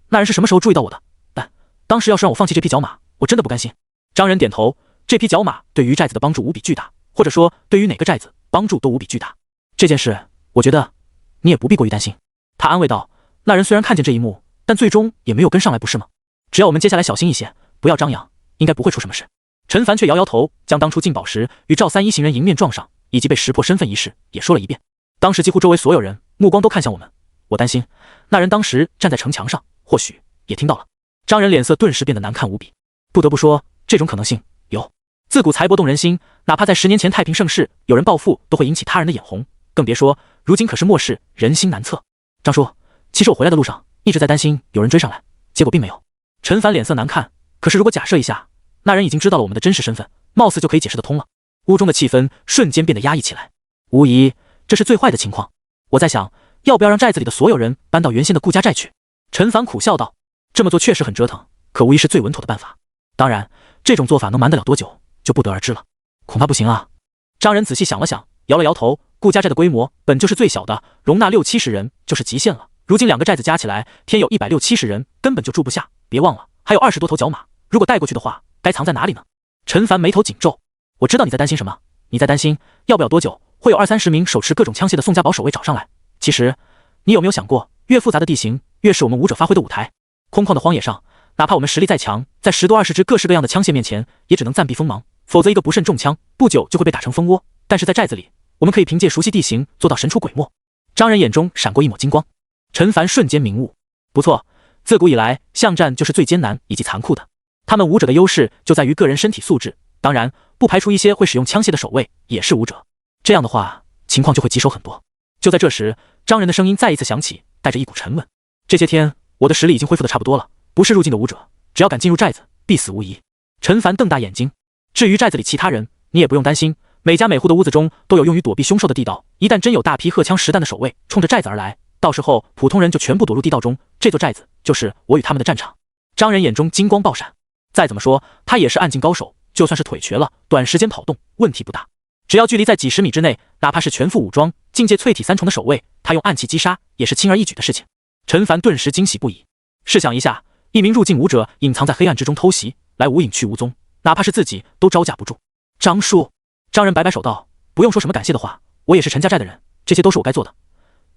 那人是什么时候注意到我的，但当时要是让我放弃这匹角马，我真的不甘心。”张仁点头：“这匹角马对于寨子的帮助无比巨大，或者说对于哪个寨子帮助都无比巨大。这件事，我觉得你也不必过于担心。”他安慰道：“那人虽然看见这一幕，但最终也没有跟上来，不是吗？只要我们接下来小心一些，不要张扬，应该不会出什么事。”陈凡却摇摇头，将当初进宝时与赵三一行人迎面撞上，以及被识破身份一事也说了一遍。当时几乎周围所有人目光都看向我们，我担心那人当时站在城墙上，或许也听到了。张仁脸色顿时变得难看无比。不得不说，这种可能性有。自古财帛动人心，哪怕在10年前太平盛世，有人暴富都会引起他人的眼红，更别说如今可是末世，人心难测。张叔，其实我回来的路上一直在担心有人追上来，结果并没有。陈凡脸色难看，可是如果假设一下，那人已经知道了我们的真实身份，貌似就可以解释得通了。屋中的气氛瞬间变得压抑起来，无疑这是最坏的情况。我在想，要不要让寨子里的所有人搬到原先的顾家寨去？陈凡苦笑道：“这么做确实很折腾，可无疑是最稳妥的办法。当然，这种做法能瞒得了多久，就不得而知了。恐怕不行啊。”张仁仔细想了想，摇了摇头：“顾家寨的规模本就是最小的，容纳60-70人就是极限了。如今2个寨子加起来，天有160-70人，根本就住不下。别忘了，还有20多头角马，如果带过去的话，该藏在哪里呢？”陈凡眉头紧皱：“我知道你在担心什么，你在担心要不了多久会有20-30名手持各种枪械的宋家堡守卫找上来。其实，你有没有想过，越复杂的地形，越是我们武者发挥的舞台。空旷的荒野上，哪怕我们实力再强，在10多20支各式各样的枪械面前，也只能暂避锋芒，否则一个不慎中枪，不久就会被打成蜂窝。但是在寨子里，我们可以凭借熟悉地形做到神出鬼没。”张仁眼中闪过一抹金光。陈凡瞬间明悟：不错，自古以来，巷战就是最艰难以及残酷的。他们武者的优势就在于个人身体素质，当然不排除一些会使用枪械的守卫也是武者。这样的话，情况就会棘手很多。就在这时，张仁的声音再一次响起，带着一股沉稳：“这些天我的实力已经恢复的差不多了，不是入境的武者，只要敢进入寨子，必死无疑。陈凡瞪大眼睛，至于寨子里其他人，你也不用担心，每家每户的屋子中都有用于躲避凶兽的地道，一旦真有大批荷枪实弹的守卫冲着寨子而来，到时候普通人就全部躲入地道中，这座寨子就是我与他们的战场。张仁眼中金光爆闪，再怎么说他也是暗境高手，就算是腿瘸了，短时间跑动问题不大，只要距离在几十米之内，哪怕是全副武装境界淬体3重的守卫，他用暗器击杀也是轻而易举的事情。陈凡顿时惊喜不已，试想一下，一名入境武者隐藏在黑暗之中偷袭，来无影去无踪，哪怕是自己都招架不住。张叔，张仁摆摆手道，不用说什么感谢的话，我也是陈家寨的人，这些都是我该做的。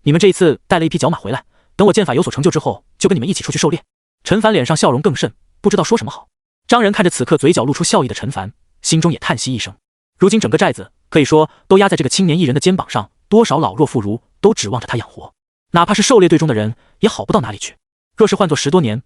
你们这一次带了一匹角马回来，等我剑法有所成就之后，就跟你们一起出去狩猎。陈凡脸上笑容更甚，不知道说什么好。张仁看着此刻嘴角露出笑意的陈凡，心中也叹息一声。如今整个寨子可以说都压在这个青年艺人的肩膀上，多少老弱妇孺都指望着他养活，哪怕是狩猎队中的人也好不到哪里去。若是换作10多年，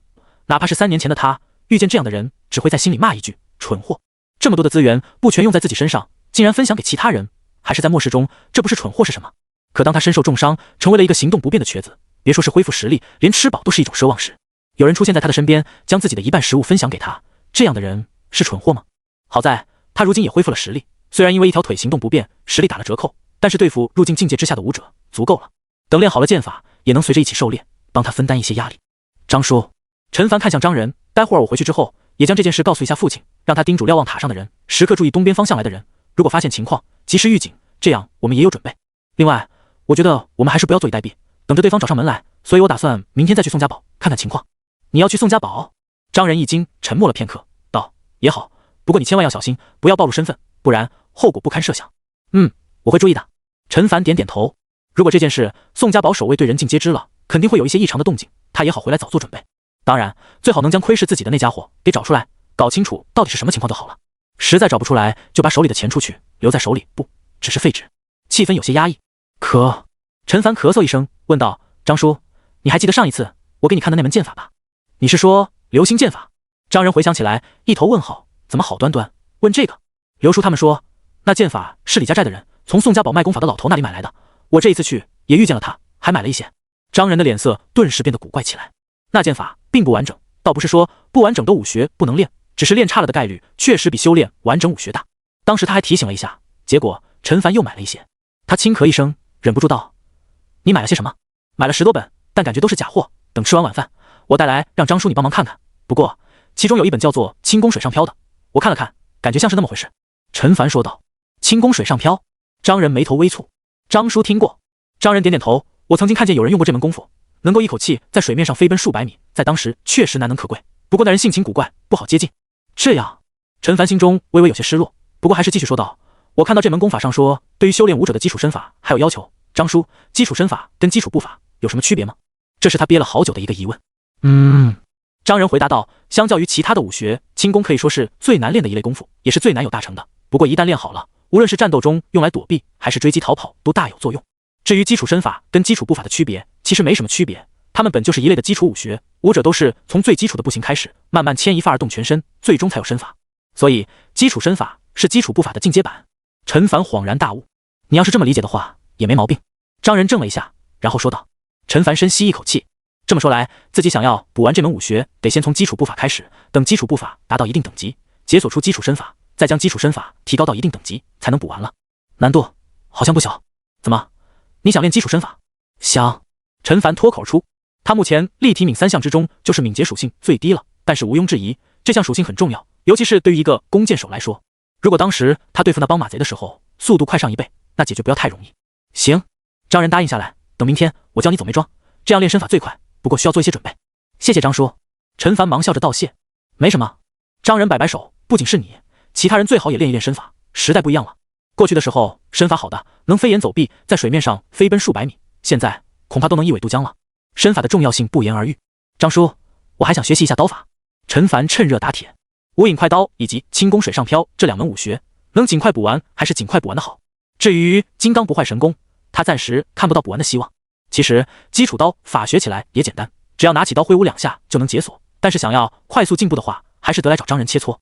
哪怕是3年前的他，遇见这样的人只会在心里骂一句蠢货。这么多的资源不全用在自己身上，竟然分享给其他人，还是在末世中，这不是蠢货是什么？可当他身受重伤，成为了一个行动不便的瘸子，别说是恢复实力，连吃饱都是一种奢望时，有人出现在他的身边，将自己的一半食物分享给他，这样的人是蠢货吗？好在他如今也恢复了实力，虽然因为一条腿行动不便，实力打了折扣，但是对付入境境界之下的武者足够了。等练好了剑法，也能随着一起狩猎，帮他分担一些压力。张叔，陈凡看向张仁，待会儿我回去之后，也将这件事告诉一下父亲，让他叮嘱瞭望塔上的人，时刻注意东边方向来的人，如果发现情况，及时预警，这样我们也有准备。另外，我觉得我们还是不要坐以待毙，等着对方找上门来，所以我打算明天再去宋家堡看看情况。你要去宋家堡？张仁一惊，沉默了片刻，道：也好，不过你千万要小心，不要暴露身份，不然后果不堪设想。我会注意的。陈凡点点头。如果这件事宋家堡守卫队人尽皆知了，肯定会有一些异常的动静，他也好回来早做准备。当然，最好能将窥视自己的那家伙给找出来，搞清楚到底是什么情况就好了。实在找不出来，就把手里的钱出去，留在手里不只是废纸。气氛有些压抑。陈凡咳嗽一声，问道：张叔，你还记得上一次我给你看的那门剑法吧？你是说流星剑法？张仁回想起来，一头问号，怎么好端端问这个？刘叔他们说，那剑法是李家寨的人从宋家堡卖功法的老头那里买来的，我这一次去也遇见了他，还买了一些。张仁的脸色顿时变得古怪起来。那剑法并不完整，倒不是说不完整的武学不能练，只是练差了的概率确实比修炼完整武学大。当时他还提醒了一下，结果陈凡又买了一些。他轻咳一声，忍不住道：你买了些什么？买了10多本，但感觉都是假货，等吃完晚饭我带来让张叔你帮忙看看。不过其中有一本叫做轻功水上漂的，我看了看，感觉像是那么回事。陈凡说道。轻功水上漂？张仁眉头微蹙。张叔听过？张仁点点头，我曾经看见有人用过这门功夫，能够一口气在水面上飞奔数百米，在当时确实难能可贵，不过那人性情古怪，不好接近。这样，陈凡心中微微有些失落，不过还是继续说道：我看到这门功法上说，对于修炼武者的基础身法还有要求，张叔，基础身法跟基础步法有什么区别吗？这是他憋了好久的一个疑问。张仁回答道：相较于其他的武学，轻功可以说是最难练的一类功夫，也是最难有大成的，不过一旦练好了，无论是战斗中用来躲避还是追击逃跑都大有作用。至于基础身法跟基础步法的区别，其实没什么区别，他们本就是一类的基础武学，武者都是从最基础的步行开始，慢慢牵一发而动全身，最终才有身法，所以基础身法是基础步法的进阶版。陈凡恍然大悟，你要是这么理解的话也没毛病。张仁怔了一下，然后说道。陈凡深吸一口气，这么说来，自己想要补完这门武学，得先从基础步法开始，等基础步法达到一定等级，解锁出基础身法，再将基础身法提高到一定等级，才能补完了。难度好像不小。怎么，你想练基础身法？想。陈凡脱口出，他目前立体敏3项之中就是敏捷属性最低了，但是毋庸置疑，这项属性很重要，尤其是对于一个弓箭手来说。如果当时他对付那帮马贼的时候，速度快上1倍，那解决不要太容易。行，张仁答应下来，等明天我教你走没桩，这样练身法最快，不过需要做一些准备。谢谢张叔。陈凡忙笑着道谢。没什么。张仁摆摆手，不仅是你，其他人最好也练一练身法，时代不一样了。过去的时候，身法好的能飞檐走壁，在水面上飞奔数百米，现在恐怕都能一苇渡江了。身法的重要性不言而喻。张叔，我还想学习一下刀法。陈凡趁热打铁。无影快刀以及轻功水上漂这2门武学，能尽快补完还是尽快补完的好。至于金刚不坏神功，他暂时看不到补完的希望。其实基础刀法学起来也简单，只要拿起刀挥舞2下就能解锁，但是想要快速进步的话，还是得来找张仁切磋，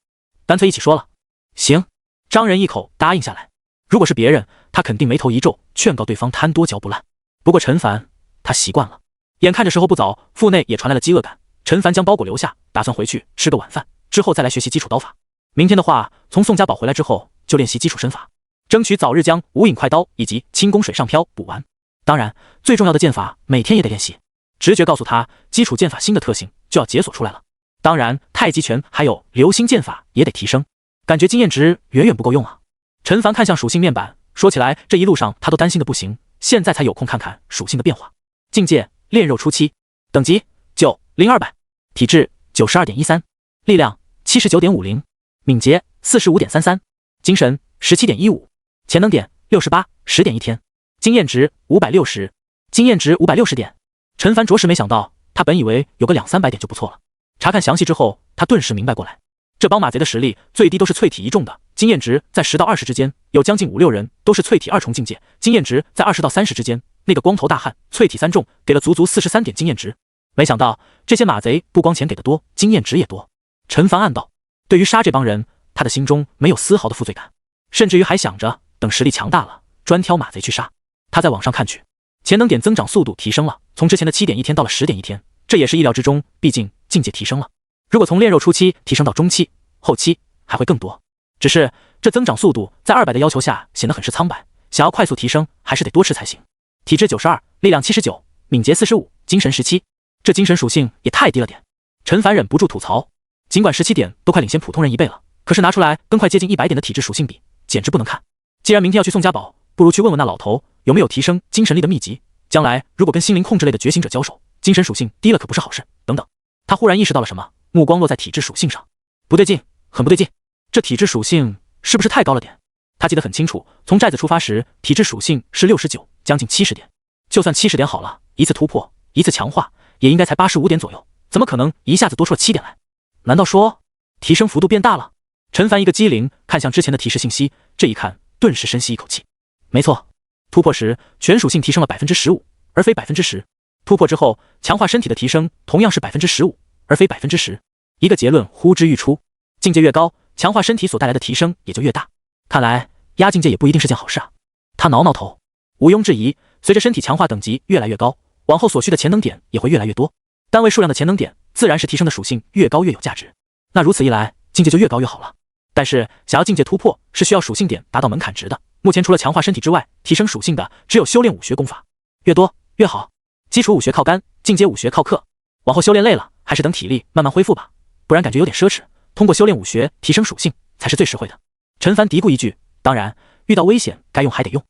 干脆一起说了。行。张仁一口答应下来。如果是别人，他肯定眉头一皱，劝告对方贪多嚼不烂。不过陈凡他习惯了。眼看着时候不早，腹内也传来了饥饿感。陈凡将包裹留下，打算回去吃个晚饭，之后再来学习基础刀法。明天的话，从宋家堡回来之后就练习基础身法，争取早日将无影快刀以及轻功水上漂补完。当然，最重要的剑法每天也得练习。直觉告诉他，基础剑法新的特性就要解锁出来了。当然，太极拳还有流星剑法也得提升，感觉经验值远远不够用啊。陈凡看向属性面板，说起来这一路上他都担心的不行，现在才有空看看属性的变化。境界炼肉初期，等级90200，体质92.13，力量79.50，敏捷45.33，精神17.15，潜能点68 10.1天，经验值560，经验值560点。陈凡着实没想到，他本以为有个200-300点就不错了。查看详细之后，他顿时明白过来，这帮马贼的实力最低都是淬体1重的，经验值在10到20之间，有将近5-6人都是淬体2重境界，经验值在20到30之间。那个光头大汉淬体3重，给了足足43点经验值。没想到这些马贼不光钱给的多，经验值也多。陈凡暗道，对于杀这帮人，他的心中没有丝毫的负罪感，甚至于还想着等实力强大了，专挑马贼去杀。他在网上看去，潜能点增长速度提升了，从之前的7.1天到了10.1天，这也是意料之中，毕竟境界提升了。如果从炼肉初期提升到中期、后期，还会更多。只是这增长速度在200的要求下显得很是苍白，想要快速提升，还是得多吃才行。体质92，力量79，敏捷45，精神17，这精神属性也太低了点。陈凡忍不住吐槽，尽管17点都快领先普通人1倍了，可是拿出来跟快接近100点的体质属性比，简直不能看。既然明天要去宋家堡，不如去问问那老头有没有提升精神力的秘籍，将来如果跟心灵控制类的觉醒者交手，精神属性低了可不是好事。等等，他忽然意识到了什么，目光落在体质属性上，不对劲，很不对劲，这体质属性是不是太高了点？他记得很清楚，从寨子出发时体质属性是69，将近70点，就算70点好了，一次突破，一次强化，也应该才85点左右，怎么可能一下子多出了7点来？难道说提升幅度变大了？陈凡一个机灵，看向之前的提示信息，这一看顿时深吸一口气。没错，突破时全属性提升了 15%， 而非 10%。 突破之后强化身体的提升同样是 15%， 而非 10%。 一个结论呼之欲出，境界越高，强化身体所带来的提升也就越大。看来压境界也不一定是件好事啊。他挠挠头，毋庸置疑，随着身体强化等级越来越高，往后所需的潜能点也会越来越多，单位数量的潜能点自然是提升的属性越高越有价值。那如此一来，境界就越高越好了。但是想要境界突破是需要属性点达到门槛值的，目前除了强化身体之外，提升属性的只有修炼武学功法，越多越好。基础武学靠干，进阶武学靠克，往后修炼累了还是等体力慢慢恢复吧，不然感觉有点奢侈，通过修炼武学提升属性才是最实惠的。陈凡嘀咕一句，当然遇到危险该用还得用。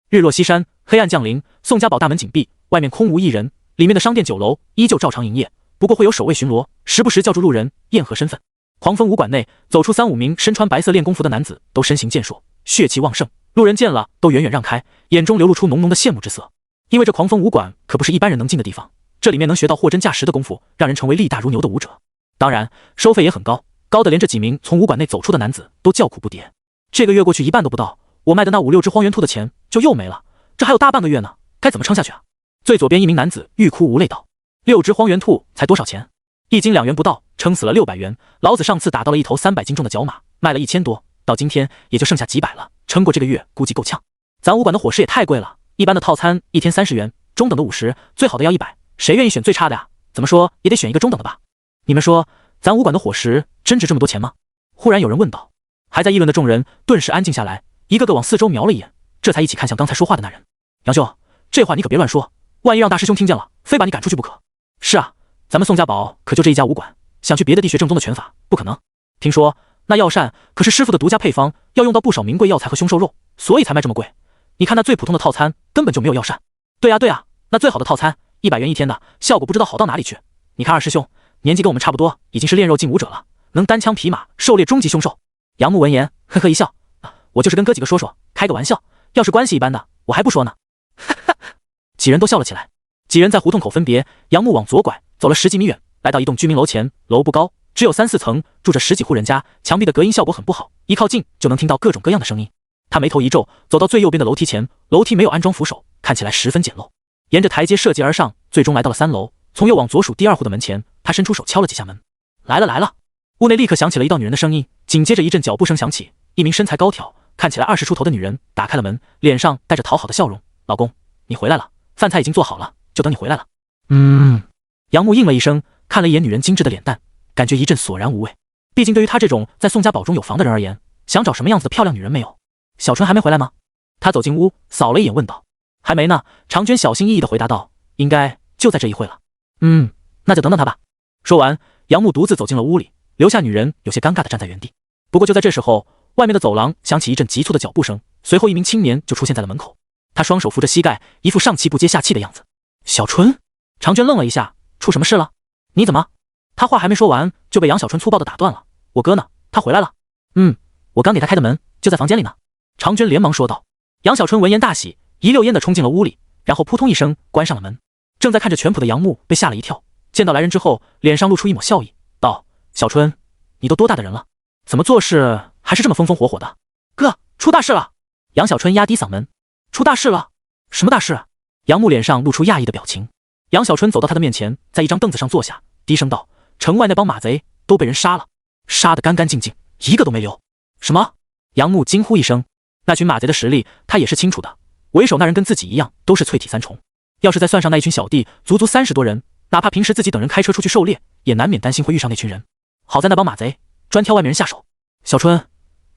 日落西山，黑暗降临，宋家堡大门紧闭，外面空无一人，里面的商店酒楼依旧照常营业，不过会有守卫巡逻，时不时叫住路人验核身份。狂风武馆内走出3-5名身穿白色练功服的男子，都身形健硕，血气旺盛，路人见了都远远让开，眼中流露出浓浓的羡慕之色。因为这狂风武馆可不是一般人能进的地方，这里面能学到货真价实的功夫，让人成为力大如牛的武者。当然收费也很高，高的连这几名从武馆内走出的男子都叫苦不迭。这个月过去一半都不到，我卖的那5-6只荒原兔的钱就又没了，这还有大半个月呢，该怎么撑下去啊？最左边一名男子欲哭无泪道：6只荒原兔才多少钱？1斤2元不到，撑死了600元。老子上次打到了一头300斤重的角马，卖了1000多，到今天也就剩下几百了，撑过这个月估计够呛。咱武馆的伙食也太贵了，一般的套餐1天30元，中等的50，最好的要100，谁愿意选最差的呀？怎么说也得选一个中等的吧？你们说咱武馆的伙食真值这么多钱吗？忽然有人问道。还在议论的众人顿时安静下来，一个个往四周瞄了一眼，这才一起看向刚才说话的那人。杨兄，这话你可别乱说，万一让大师兄听见了，非把你赶出去不可。是啊，咱们宋家堡可就这一家武馆，想去别的地学正宗的拳法不可能。听说那药膳可是师傅的独家配方，要用到不少名贵药材和凶兽肉，所以才卖这么贵。你看那最普通的套餐根本就没有药膳。对啊，那最好的套餐100元1天的，效果不知道好到哪里去。你看二师兄年纪跟我们差不多，已经是练肉劲武者了，能单枪匹马狩猎终极凶兽。杨木闻言呵呵一笑，我就是跟哥几个说说，开个玩笑，要是关系一般的我还不说呢。几人都笑了起来。几人在胡同口分别，杨木往左拐，走了10几米远，来到一栋居民楼前，楼不高，只有3-4层，住着10几户人家，墙壁的隔音效果很不好，一靠近就能听到各种各样的声音。他眉头一皱，走到最右边的楼梯前，楼梯没有安装扶手，看起来十分简陋。沿着台阶涉级而上，最终来到了3楼，从右往左数第2户的门前，他伸出手敲了几下门。来了。屋内立刻响起了一道女人的声音，紧接着一阵脚步声响起，一名身材高挑看起来20出头的女人打开了门，脸上带着讨好的笑容。老公，你回来了，饭菜已经做好了，就等你回来了。杨木应了一声，看了一眼女人精致的脸蛋，感觉一阵索然无味。毕竟对于他这种在宋家堡中有房的人而言，想找什么样子的漂亮女人没有？小春还没回来吗？他走进屋，扫了一眼问道。还没呢。长娟小心翼翼地回答道，应该就在这一会了。那就等等他吧。说完，杨木独自走进了屋里，留下女人有些尴尬地站在原地。不过就在这时候，外面的走廊响起一阵急促的脚步声，随后一名青年就出现在了门口。他双手扶着膝盖，一副上气不接下气的样子。小春。长娟愣了一下，出什么事了？你怎么？他话还没说完，就被杨小春粗暴地打断了。我哥呢？他回来了。我刚给他开的门，就在房间里呢。长娟连忙说道。杨小春闻言大喜，一溜烟地冲进了屋里，然后扑通一声关上了门。正在看着全谱的杨木被吓了一跳，见到来人之后，脸上露出一抹笑意，道：小春，你都多大的人了，怎么做事还是这么风风火火的？哥，出大事了！杨小春压低嗓门。出大事了？什么大事？杨木脸上露出讶异的表情。杨小春走到他的面前，在一张凳子上坐下，低声道：城外那帮马贼都被人杀了，杀得干干净净，一个都没留。什么？杨木惊呼一声。那群马贼的实力他也是清楚的，为首那人跟自己一样都是淬体三重，要是再算上那一群小弟，足足30多人，哪怕平时自己等人开车出去狩猎，也难免担心会遇上那群人。好在那帮马贼专挑外面人下手。小春，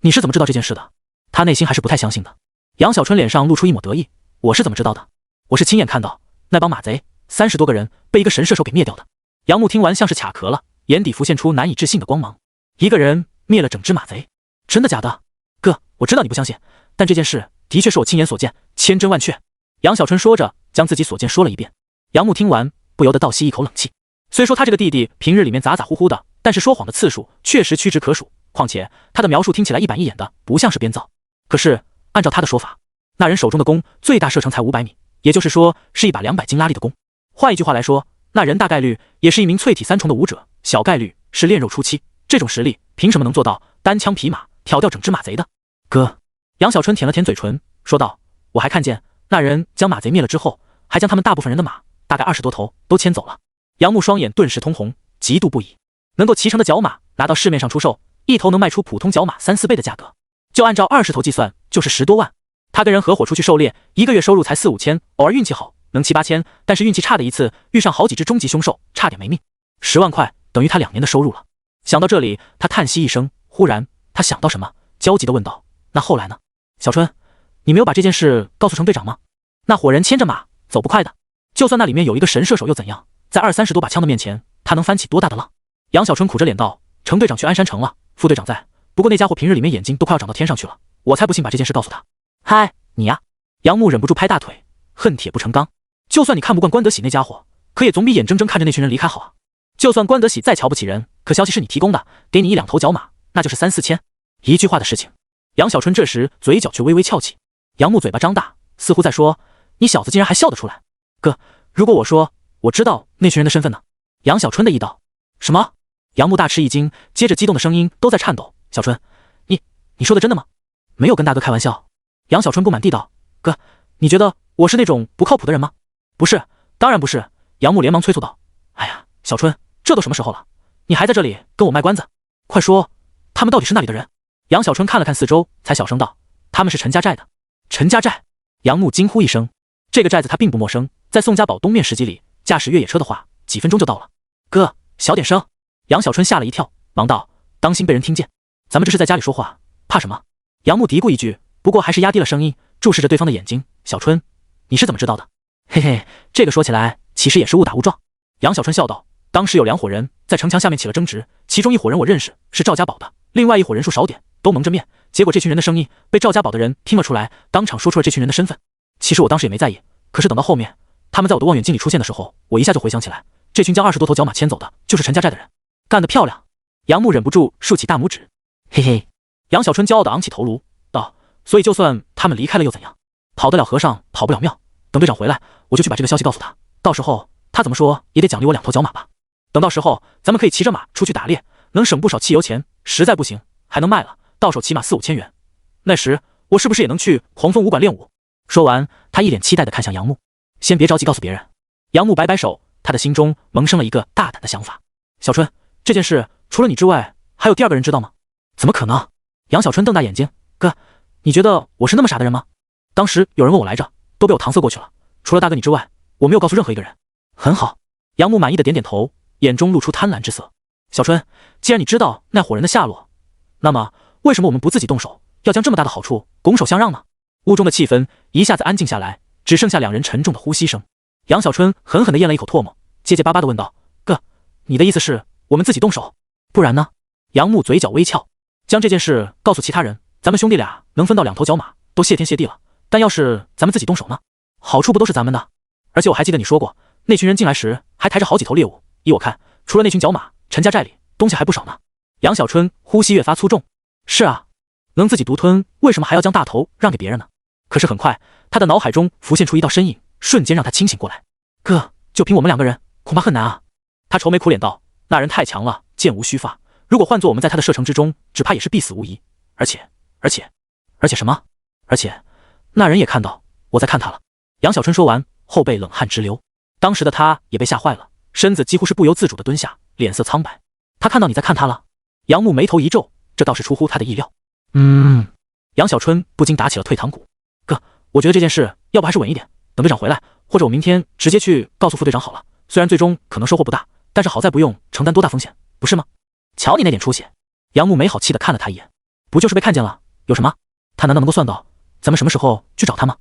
你是怎么知道这件事的？他内心还是不太相信的。杨小春脸上露出一抹得意，我是怎么知道的？我是亲眼看到那帮马贼30多个人被一个神射手给灭掉的。杨木听完像是卡壳了，眼底浮现出难以置信的光芒。一个人灭了整只马贼？真的假的？哥，我知道你不相信，但这件事的确是我亲眼所见，千真万确。杨小春说着，将自己所见说了一遍。杨木听完，不由得倒吸一口冷气。虽说他这个弟弟平日里面咋咋呼呼的，但是说谎的次数确实屈指可数，况且他的描述听起来一板一眼的，不像是编造。可是按照他的说法，那人手中的弓最大射程才500米，也就是说是一把200斤拉力的弓。换一句话来说，那人大概率也是一名淬体3重的武者，小概率是练肉初期。这种实力凭什么能做到单枪匹马挑掉整只马贼的？哥，杨小春舔了舔嘴唇，说道：我还看见那人将马贼灭了之后，还将他们大部分人的马，大概20多头都牵走了。杨木双眼顿时通红，嫉妒不已。能够骑乘的角马拿到市面上出售，一头能卖出普通角马3、4倍的价格，就按照20头计算，就是10多万。他跟人合伙出去狩猎，一个月收入才4、5千，偶尔运气好能7、8千，但是运气差的一次遇上好几只终极凶兽，差点没命。10万块等于他2年的收入了。想到这里，他叹息一声，忽然他想到什么，焦急地问道：那后来呢？小春，你没有把这件事告诉程队长吗？那伙人牵着马走不快的，就算那里面有一个神射手又怎样，在20、30多把枪的面前，他能翻起多大的浪？杨小春苦着脸道：程队长去鞍山城了，副队长在，不过那家伙平日里面眼睛都快要长到天上去了，我才不信把这件事告诉他。嗨，你呀！杨木忍不住拍大腿，恨铁不成钢。就算你看不惯关德喜那家伙，可也总比眼睁睁看着那群人离开好啊。就算关德喜再瞧不起人，可消息是你提供的，给你1、2头角马，那就是3、4千，一句话的事情。杨小春这时嘴角却微微翘起。杨木嘴巴张大，似乎在说：你小子竟然还笑得出来。哥，如果我说我知道那群人的身份呢？杨小春的意道。什么？杨木大吃一惊，接着激动的声音都在颤抖。小春，你说的真的吗？没有跟大哥开玩笑。杨小春不满地道：哥，你觉得我是那种不靠谱的人吗？不是，当然不是。杨木连忙催促道：哎呀，小春，这都什么时候了，你还在这里跟我卖关子？快说，他们到底是那里的人？杨小春看了看四周，才小声道：他们是陈家寨的。陈家寨？杨木惊呼一声。这个寨子他并不陌生，在宋家堡东面10几里，驾驶越野车的话，几分钟就到了。哥，小点声。杨小春吓了一跳，忙道：当心被人听见，咱们这是在家里说话，怕什么？杨木嘀咕一句，不过还是压低了声音，注视着对方的眼睛。小春，你是怎么知道的？嘿嘿，这个说起来其实也是误打误撞。杨小春笑道：当时有2伙人在城墙下面起了争执，其中一伙人我认识，是赵家堡的，另外一伙人数少点，都蒙着面，结果这群人的声音被赵家堡的人听了出来，当场说出了这群人的身份。其实我当时也没在意，可是等到后面他们在我的望远镜里出现的时候，我一下就回想起来，这群将20多头角马牵走的就是陈家寨的人。干得漂亮！杨木忍不住竖起大拇指。嘿嘿。杨小春骄傲地昂起头颅道：所以就算他们离开了又怎样？跑得了和尚跑不了庙，等队长回来，我就去把这个消息告诉他，到时候他怎么说也得奖励我2头角马吧。等到时候咱们可以骑着马出去打猎，能省不少汽油钱，实在不行还能卖了，到手起码4、5千元。那时我是不是也能去狂风武馆练武？说完，他一脸期待地看向杨木。先别着急告诉别人。杨木摆摆手，他的心中萌生了一个大胆的想法。小春，这件事除了你之外，还有第2个人知道吗？怎么可能？杨小春瞪大眼睛。哥，你觉得我是那么傻的人吗？当时有人问我来着，都被我搪塞过去了。除了大哥你之外，我没有告诉任何一个人。很好。杨木满意的点点头，眼中露出贪婪之色。小春，既然你知道那伙人的下落，那么为什么我们不自己动手，要将这么大的好处拱手相让呢？屋中的气氛一下子安静下来，只剩下两人沉重的呼吸声。杨小春狠狠地咽了一口唾沫，结结巴巴地问道：哥，你的意思是我们自己动手，不然呢？杨木嘴角微翘，将这件事告诉其他人，咱们兄弟俩能分到2头角马，都谢天谢地了。但要是咱们自己动手呢？好处不都是咱们的？而且我还记得你说过，那群人进来时还抬着好几头猎物，依我看，除了那群角马，陈家寨里东西还不少呢。杨小春呼吸越发粗重。是啊，能自己独吞，为什么还要将大头让给别人呢？可是很快，他的脑海中浮现出一道身影，瞬间让他清醒过来。哥，就凭我们2个人，恐怕很难啊。他愁眉苦脸道：那人太强了，剑无虚发，如果换做我们在他的射程之中，只怕也是必死无疑。而且什么？而且那人也看到我在看他了。杨小春说完，后背冷汗直流。当时的他也被吓坏了，身子几乎是不由自主地蹲下，脸色苍白。他看到你在看他了？杨木眉头一皱，这倒是出乎他的意料。杨小春不禁打起了退堂鼓。哥，我觉得这件事要不还是稳一点，等队长回来，或者我明天直接去告诉副队长好了。虽然最终可能收获不大，但是好在不用承担多大风险，不是吗？瞧你那点出息。杨木没好气地看了他一眼，不就是被看见了，有什么？他难道能够算到咱们什么时候去找他吗？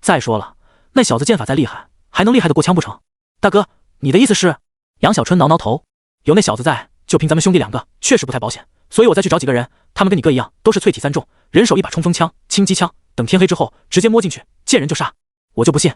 再说了，那小子剑法再厉害，还能厉害得过枪不成？大哥，你的意思是？杨小春挠挠头，有那小子在，就凭咱们兄弟2个，确实不太保险。所以我再去找几个人，他们跟你哥一样，都是淬体3重，人手一把冲锋枪、轻机枪，等天黑之后直接摸进去，见人就杀。我就不信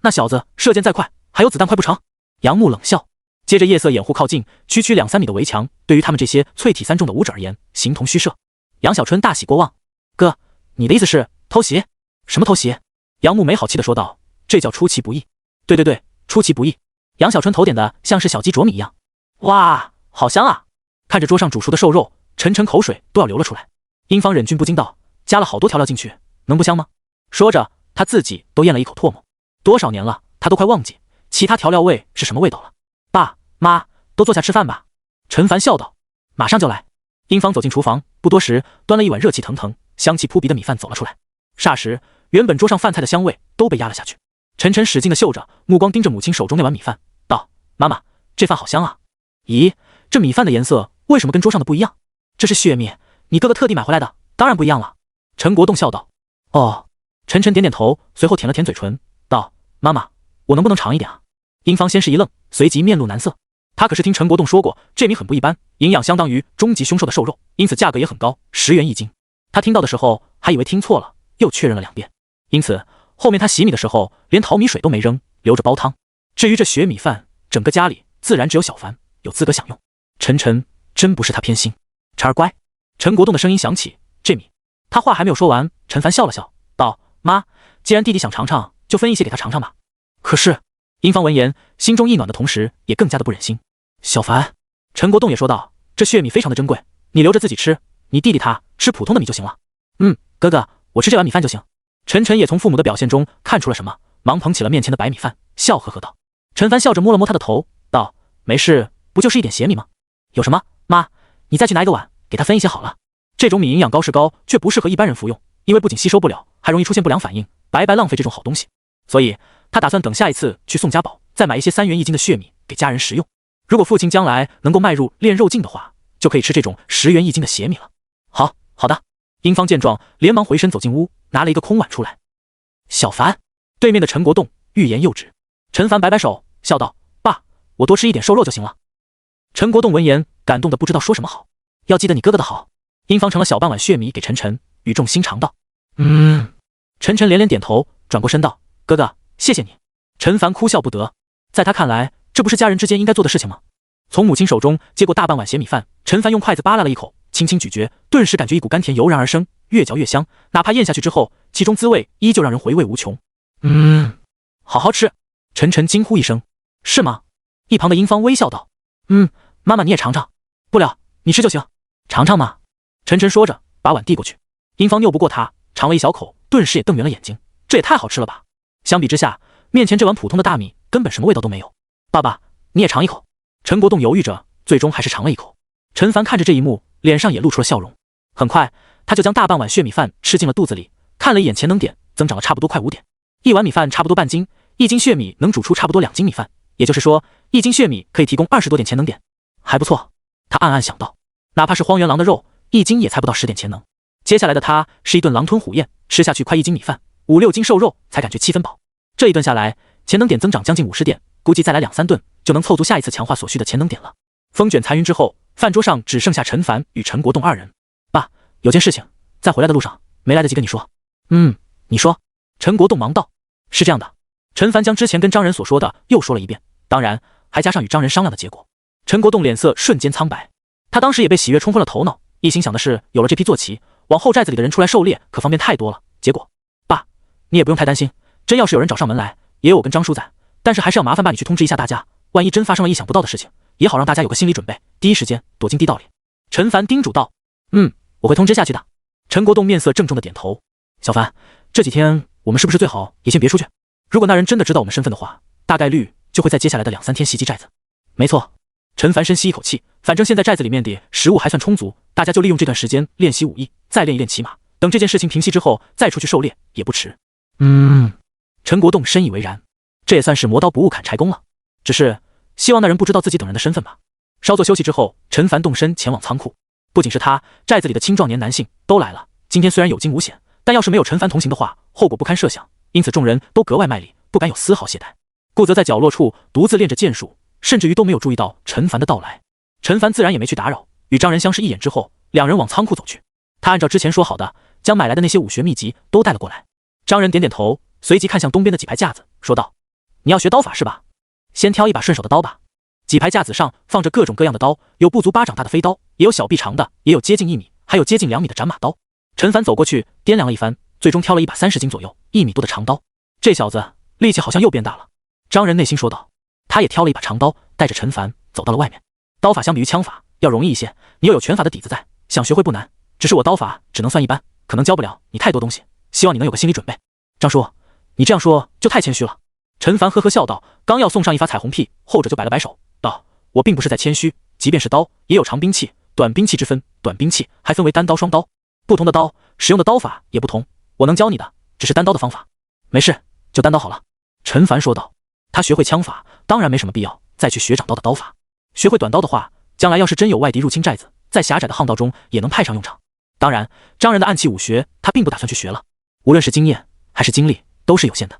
那小子射箭再快，还有子弹快不成？杨木冷笑，接着夜色掩护靠近，区区2-3米的围墙，对于他们这些淬体3重的武者而言，形同虚设。杨小春大喜过望，哥，你的意思是偷袭？什么偷袭？杨木没好气地说道，这叫出其不意。对，出其不意。杨小春头点的像是小鸡啄米一样。哇，好香啊！看着桌上煮熟的瘦肉，陈晨口水都要流了出来。殷方忍俊不禁道，加了好多调料进去，能不香吗？说着他自己都咽了一口唾沫。多少年了，他都快忘记其他调料味是什么味道了。爸妈，都坐下吃饭吧。陈凡笑道，马上就来。殷方走进厨房，不多时端了一碗热气腾腾、香气扑鼻的米饭走了出来。霎时原本桌上饭菜的香味都被压了下去。陈晨使劲地嗅着，目光盯着母亲手中那碗米饭，道：妈妈，这饭好香啊。咦，这米饭的颜色为什么跟桌上的不一样？这是血米，你哥哥特地买回来的，当然不一样了。陈国栋笑道。哦。陈晨点点头，随后舔了舔嘴唇，道：妈妈，我能不能尝一点啊？殷方先是一愣，随即面露难色。他可是听陈国栋说过，这米很不一般，营养相当于终极凶兽的瘦肉，因此价格也很高，10元1斤。他听到的时候还以为听错了，又确认了2遍。因此后面他洗米的时候连淘米水都没扔，留着煲汤。至于这血米饭，整个家里自然只有小凡有资格享用。陈晨真不是他偏心。晨儿乖。陈国栋的声音响起，这米。他话还没有说完，陈凡笑了笑，道：妈，既然弟弟想尝尝，就分一些给他尝尝吧。可是殷方闻言，心中一暖的同时也更加的不忍心。小凡，陈国栋也说道，这血米非常的珍贵，你留着自己吃，你弟弟他吃普通的米就行了。哥哥，我吃这碗米饭就行。陈晨也从父母的表现中看出了什么，忙捧起了面前的白米饭，笑呵呵道。陈凡笑着摸了摸他的头，道：没事，不就是一点血米吗？有什么？妈，你再去拿一个碗，给他分一些好了。这种米营养高是高，却不适合一般人服用，因为不仅吸收不了，还容易出现不良反应，白白浪费这种好东西。所以他打算等下一次去宋家堡，再买一些3元1斤的血米给家人食用。如果父亲将来能够迈入练肉境的话，就可以吃这种10元1斤的血米了。好的。殷方见状，连忙回身走进屋，拿了一个空碗出来。小凡，对面的陈国栋欲言又止。陈凡摆摆手，笑道：爸，我多吃一点瘦肉就行了。陈国栋闻言，感动得不知道说什么好。要记得你哥哥的好。殷方盛了小半碗血米给陈晨，语重心长道：陈晨连连点头，转过身道：哥哥，谢谢你。陈凡哭笑不得，在他看来，这不是家人之间应该做的事情吗？从母亲手中接过大半碗血米饭，陈凡用筷子扒拉了一口，轻轻咀嚼，顿时感觉一股甘甜油然而生，越嚼越香，哪怕咽下去之后，其中滋味依旧让人回味无穷。好好吃。陈晨惊呼一声。是吗？一旁的殷方微笑道：妈妈你也尝尝。不了，你吃就行。尝尝嘛。陈晨说着把碗递过去。殷方拗不过他，尝了一小口，顿时也瞪圆了眼睛，这也太好吃了吧。相比之下，面前这碗普通的大米根本什么味道都没有。爸爸，你也尝一口。陈国栋犹豫着，最终还是尝了一口。陈凡看着这一幕，脸上也露出了笑容。很快他就将大半碗血米饭吃进了肚子里，看了一眼潜能点，增长了差不多快5点。一碗米饭差不多半斤，1斤血米能煮出差不多2斤米饭，也就是说，一斤血米可以提供20多点潜能点，还不错。他暗暗想到，哪怕是荒原狼的肉，一斤也才不到10点潜能。接下来的他是一顿狼吞虎咽，吃下去快1斤米饭，5、6斤瘦肉，才感觉7分饱。这一顿下来，潜能点增长将近50点，估计再来2、3顿就能凑足下一次强化所需的潜能点了。风卷残云之后，饭桌上只剩下陈凡与陈国栋2人。爸，有件事情，在回来的路上没来得及跟你说。你说。陈国栋忙道。是这样的。陈凡将之前跟张仁所说的又说了一遍，当然还加上与张仁商量的结果。陈国栋脸色瞬间苍白，他当时也被喜悦冲昏了头脑，一心想的是有了这批坐骑，往后寨子里的人出来狩猎可方便太多了。结果，爸，你也不用太担心，真要是有人找上门来，也有我跟张叔在，但是还是要麻烦爸你去通知一下大家，万一真发生了意想不到的事情，也好让大家有个心理准备，第一时间躲进地道里。陈凡叮嘱道。我会通知下去的。陈国栋面色郑重的点头。小凡，这几天我们是不是最好也先别出去？如果那人真的知道我们身份的话，大概率就会在接下来的2、3天袭击寨子。没错。陈凡深吸一口气，反正现在寨子里面的食物还算充足，大家就利用这段时间练习武艺，再练一练骑马，等这件事情平息之后再出去狩猎也不迟。陈国栋深以为然，这也算是磨刀不误砍柴工了，只是希望那人不知道自己等人的身份吧。稍作休息之后，陈凡动身前往仓库。不仅是他，寨子里的青壮年男性都来了。今天虽然有惊无险，但要是没有陈凡同行的话，后果不堪设想，因此众人都格外卖力，不敢有丝毫懈怠。顾泽在角落处独自练着剑术，甚至于都没有注意到陈凡的到来。陈凡自然也没去打扰，与张仁相视一眼之后，两人往仓库走去。他按照之前说好的，将买来的那些武学秘籍都带了过来。张仁点点头，随即看向东边的几排架子，说道：“你要学刀法是吧？先挑一把顺手的刀吧。”几排架子上放着各种各样的刀，有不足巴掌大的飞刀，也有小臂长的，也有接近1米，还有接近2米的斩马刀。陈凡走过去掂量了一番，最终挑了一把30斤左右、1米多的长刀。这小子力气好像又变大了。张仁内心说道。他也挑了一把长刀，带着陈凡走到了外面。刀法相比于枪法要容易一些，你又有拳法的底子在，想学会不难。只是我刀法只能算一般，可能教不了你太多东西，希望你能有个心理准备。张叔，你这样说就太谦虚了。陈凡呵呵笑道，刚要送上一发彩虹屁，后者就摆了摆手道：“我并不是在谦虚，即便是刀，也有长兵器、短兵器之分，短兵器还分为单刀、双刀，不同的刀使用的刀法也不同。我能教你的只是单刀的方法。”没事，就单刀好了。陈凡说道。他学会枪法，当然没什么必要再去学长刀的刀法。学会短刀的话，将来要是真有外敌入侵寨子，在狭窄的巷道中也能派上用场。当然，张仁的暗器武学他并不打算去学了，无论是经验还是精力都是有限的。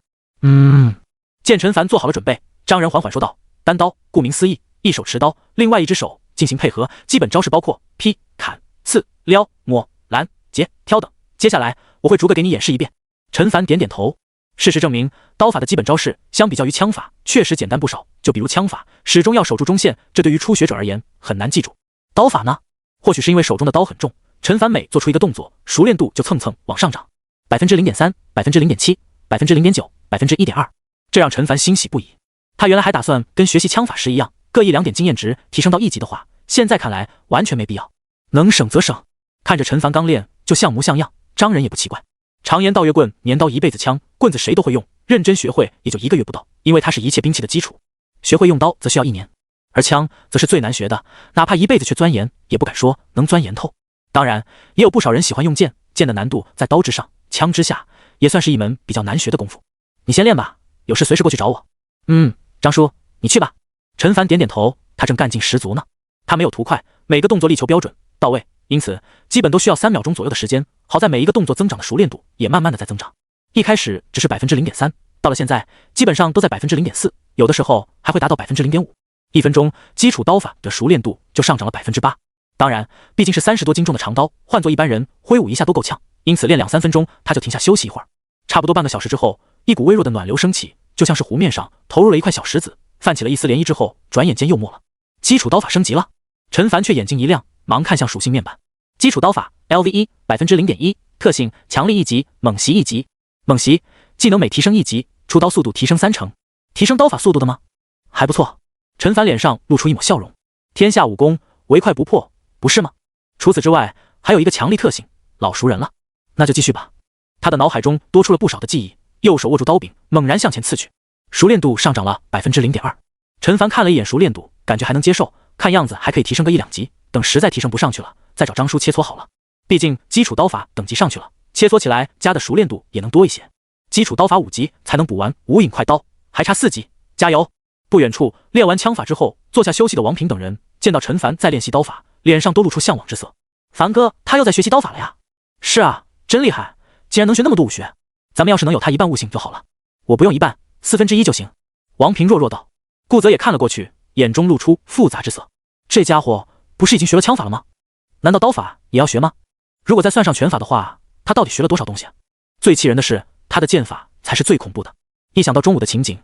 见陈凡做好了准备，张仁缓缓说道：“单刀，顾名思义，一手持刀，另外一只手进行配合，基本招式包括劈、砍、刺、撩、抹、拦、截、挑等。接下来我会逐个给你演示一遍。”陈凡点点头。事实证明，刀法的基本招式相比较于枪法确实简单不少。就比如枪法，始终要守住中线，这对于初学者而言很难记住。刀法呢？或许是因为手中的刀很重，陈凡每做出一个动作，熟练度就蹭蹭往上涨，0.3%、0.7%、0.9%、1.2%，这让陈凡欣喜不已。他原来还打算跟学习枪法时一样，各1、2点经验值提升到1级的话，现在看来完全没必要，能省则省。看着陈凡刚练就像模像样，张仁也不奇怪。常言道月棍，年刀一辈子枪，棍子谁都会用，认真学会也就1个月不到，因为它是一切兵器的基础。学会用刀则需要1年，而枪则是最难学的，哪怕一辈子去钻研，也不敢说能钻研透。当然，也有不少人喜欢用剑，剑的难度在刀之上，枪之下，也算是一门比较难学的功夫。你先练吧，有事随时过去找我。张叔，你去吧。陈凡点点头，他正干劲十足呢。他没有图快，每个动作力求标准到位，因此基本都需要3秒钟左右的时间。好在每一个动作增长的熟练度也慢慢的在增长，一开始只是0.3%，到了现在基本上都在0.4%，有的时候还会达到0.5%。1分钟，基础刀法的熟练度就上涨了8%。当然，毕竟是30多斤重的长刀，换做一般人挥舞一下都够呛，因此练2、3分钟他就停下休息一会儿。差不多半个小时之后，一股微弱的暖流升起，就像是湖面上投入了一块小石子，泛起了一丝涟漪之后，转眼间又没了。基础刀法升级了。陈凡却眼睛一亮，忙看向属性面板。基础刀法 LV1 0.1%， 特性强力1级，猛袭1级。猛袭技能每提升1级，出刀速度提升3成。提升刀法速度的吗？还不错。陈凡脸上露出一抹笑容。天下武功唯快不破，不是吗？除此之外，还有一个强力特性，老熟人了。那就继续吧。他的脑海中多出了不少的记忆，右手握住刀柄，猛然向前刺去。熟练度上涨了0.2%。陈凡看了一眼熟练度，感觉还能接受，看样子还可以提升个1、2级，等实在提升不上去了，再找张叔切磋好了。毕竟基础刀法等级上去了，切磋起来加的熟练度也能多一些。基础刀法5级才能补完无影快刀，还差4级，加油！不远处，练完枪法之后坐下休息的王平等人见到陈凡在练习刀法，脸上都露出向往之色。凡哥，他又在学习刀法了呀？是啊，真厉害，竟然能学那么多武学。咱们要是能有他一半悟性就好了。我不用一半，1/4就行。王平弱弱道。顾泽也看了过去，眼中露出复杂之色。这家伙不是已经学了枪法了吗？难道刀法也要学吗？如果再算上拳法的话，他到底学了多少东西啊？最气人的是，他的剑法才是最恐怖的。一想到中午的情景，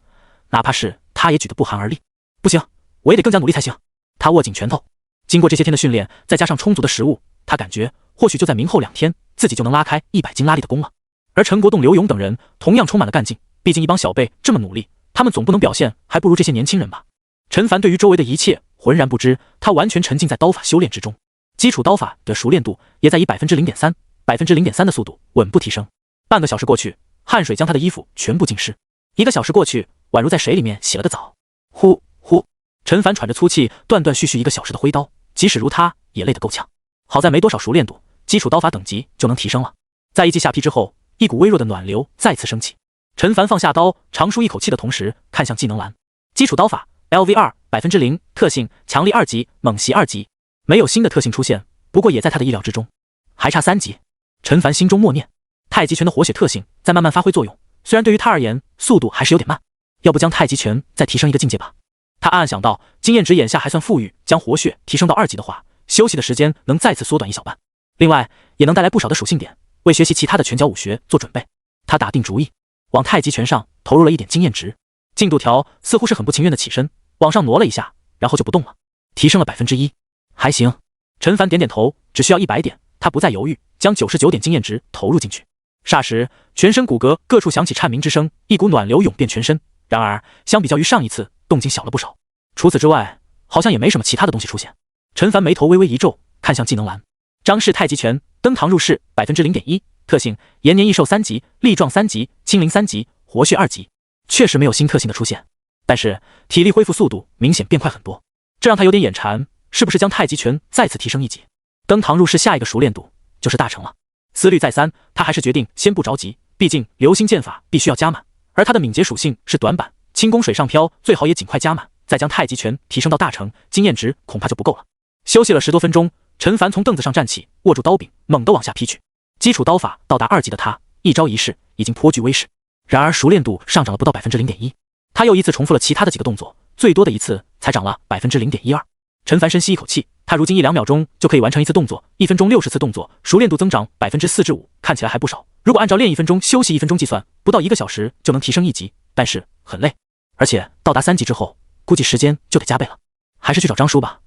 哪怕是他也举得不寒而栗。不行，我也得更加努力才行。他握紧拳头，经过这些天的训练，再加上充足的食物，他感觉或许就在明后2天，自己就能拉开100斤拉力的功了。而陈国栋、刘勇等人同样充满了干劲，毕竟一帮小辈这么努力，他们总不能表现还不如这些年轻人吧。陈凡对于周围的一切浑然不知，他完全沉浸在刀法修炼之中，基础刀法的熟练度也在以 0.3% 的速度稳步提升。半个小时过去，汗水将他的衣服全部浸湿；1个小时过去，宛如在水里面洗了个澡。呼呼，陈凡喘着粗气，断断续续1个小时的挥刀，即使如他也累得够呛。好在没多少熟练度，基础刀法等级就能提升了。在一记下劈之后，一股微弱的暖流再次升起。陈凡放下刀，长舒一口气的同时，看向技能栏。基础刀法 LV2 0%，特性强力2级，猛袭2级。没有新的特性出现，不过也在他的意料之中。还差3级。陈凡心中默念，太极拳的活血特性在慢慢发挥作用，虽然对于他而言速度还是有点慢，要不将太极拳再提升一个境界吧。他暗暗想到，经验值眼下还算富裕，将活血提升到2级的话，休息的时间能再次缩短1小半，另外也能带来不少的属性点，为学习其他的拳脚武学做准备。他打定主意，往太极拳上投入了一点经验值。进度条似乎是很不情愿的起身，往上挪了一下，然后就不动了，提升了 1%， 还行。陈凡点点头，只需要100点，他不再犹豫，将99点经验值投入进去。霎时，全身骨骼各处响起颤鸣之声，一股暖流涌遍全身。然而，相比较于上一次，动静小了不少。除此之外，好像也没什么其他的东西出现。陈凡眉头微微一皱，看向技能栏。张氏太极拳登堂入室 0.1%， 特性延年益寿3级，力壮3级，轻灵3级，活血2级。确实没有新特性的出现，但是体力恢复速度明显变快很多，这让他有点眼馋，是不是将太极拳再次提升1级？登堂入室下一个熟练度就是大成了。思虑再三，他还是决定先不着急，毕竟流星剑法必须要加满，而他的敏捷属性是短板，轻功水上漂最好也尽快加满，再将太极拳提升到大成，经验值恐怕就不够了。休息了10多分钟，陈凡从凳子上站起，握住刀柄，猛地往下劈去。基础刀法到达2级的他，一招一式已经颇具威势，然而熟练度上涨了不到 0.1%。他又一次重复了其他的几个动作，最多的一次才涨了 0.12%。陈凡深吸一口气，他如今1-2秒钟就可以完成一次动作，1分钟60次动作，熟练度增长 4%至5%，看起来还不少。如果按照练1分钟休息1分钟计算，不到1个小时就能提升1级，但是很累，而且到达3级之后，估计时间就得加倍了。还是去找张叔吧。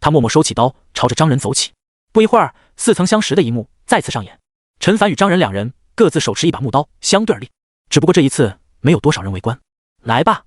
他默默收起刀，朝着张仁走起。不一会儿，似曾相识的一幕再次上演。陈凡与张仁两人各自手持一把木刀，相对而立。只不过这一次没有多少人围观。来吧，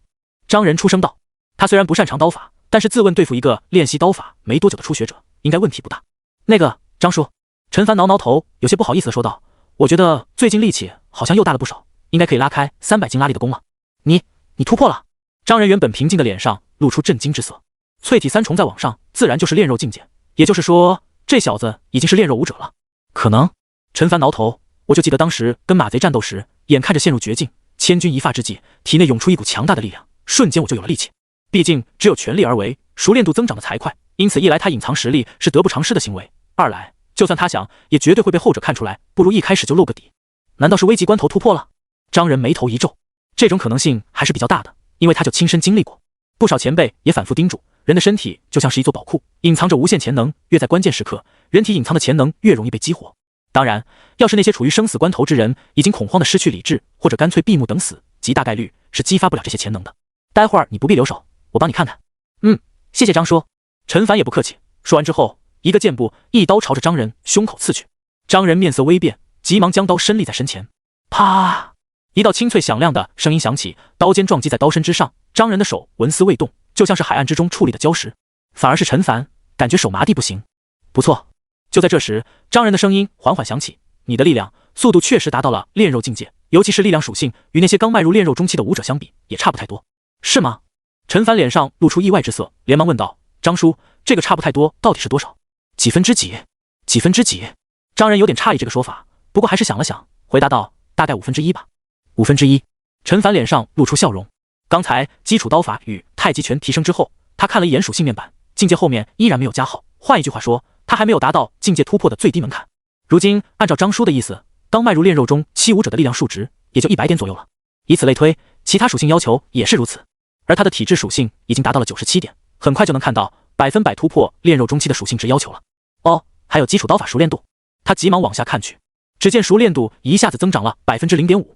张仁出声道。他虽然不擅长刀法，但是自问对付一个练习刀法没多久的初学者，应该问题不大。那个张叔，陈凡挠挠头，有些不好意思的说道：“我觉得最近力气好像又大了不少，应该可以拉开300斤拉力的功了。你突破了！”张仁原本平静的脸上露出震惊之色。淬体3重再往上，自然就是炼肉境界，也就是说，这小子已经是炼肉武者了。可能？陈凡挠头，我就记得当时跟马贼战斗时，眼看着陷入绝境，千钧一发之际，体内涌出一股强大的力量，瞬间我就有了力气。毕竟只有全力而为，熟练度增长的才快，因此一来他隐藏实力是得不偿失的行为，二来就算他想，也绝对会被后者看出来，不如一开始就露个底。难道是危急关头突破了？张仁眉头一皱，这种可能性还是比较大的，因为他就亲身经历过。不少前辈也反复叮嘱，人的身体就像是一座宝库，隐藏着无限潜能，越在关键时刻，人体隐藏的潜能越容易被激活。当然，要是那些处于生死关头之人，已经恐慌的失去理智，或者干脆闭目等死，极大概率是激发不了这些潜能的。待会儿你不必留手，我帮你看看。谢谢张叔。陈凡也不客气，说完之后，一个箭步，一刀朝着张仁胸口刺去。张仁面色微变，急忙将刀身立在身前。啪！一道清脆响亮的声音响起，刀尖撞击在刀身之上，张仁的手纹丝未动，就像是海岸之中矗立的礁石。反而是陈凡感觉手麻地不行。不错。就在这时，张仁的声音缓缓响起：“你的力量、速度确实达到了炼肉境界，尤其是力量属性，与那些刚迈入炼肉中期的武者相比，也差不太多，是吗？”陈凡脸上露出意外之色，连忙问道：“张叔，这个差不太多到底是多少？几分之几？几分之几？”张仁有点诧异这个说法，不过还是想了想，回答道：“大概1/5吧。”1/5。陈凡脸上露出笑容。刚才基础刀法与太极拳提升之后，他看了一眼属性面板，境界后面依然没有加号。换一句话说，他还没有达到境界突破的最低门槛。如今按照张叔的意思，刚迈入炼肉中七武者的力量数值也就100点左右了。以此类推，其他属性要求也是如此。而他的体质属性已经达到了97点，很快就能看到100%突破炼肉中期的属性值要求了。哦，还有基础刀法熟练度。他急忙往下看去，只见熟练度一下子增长了 0.5%。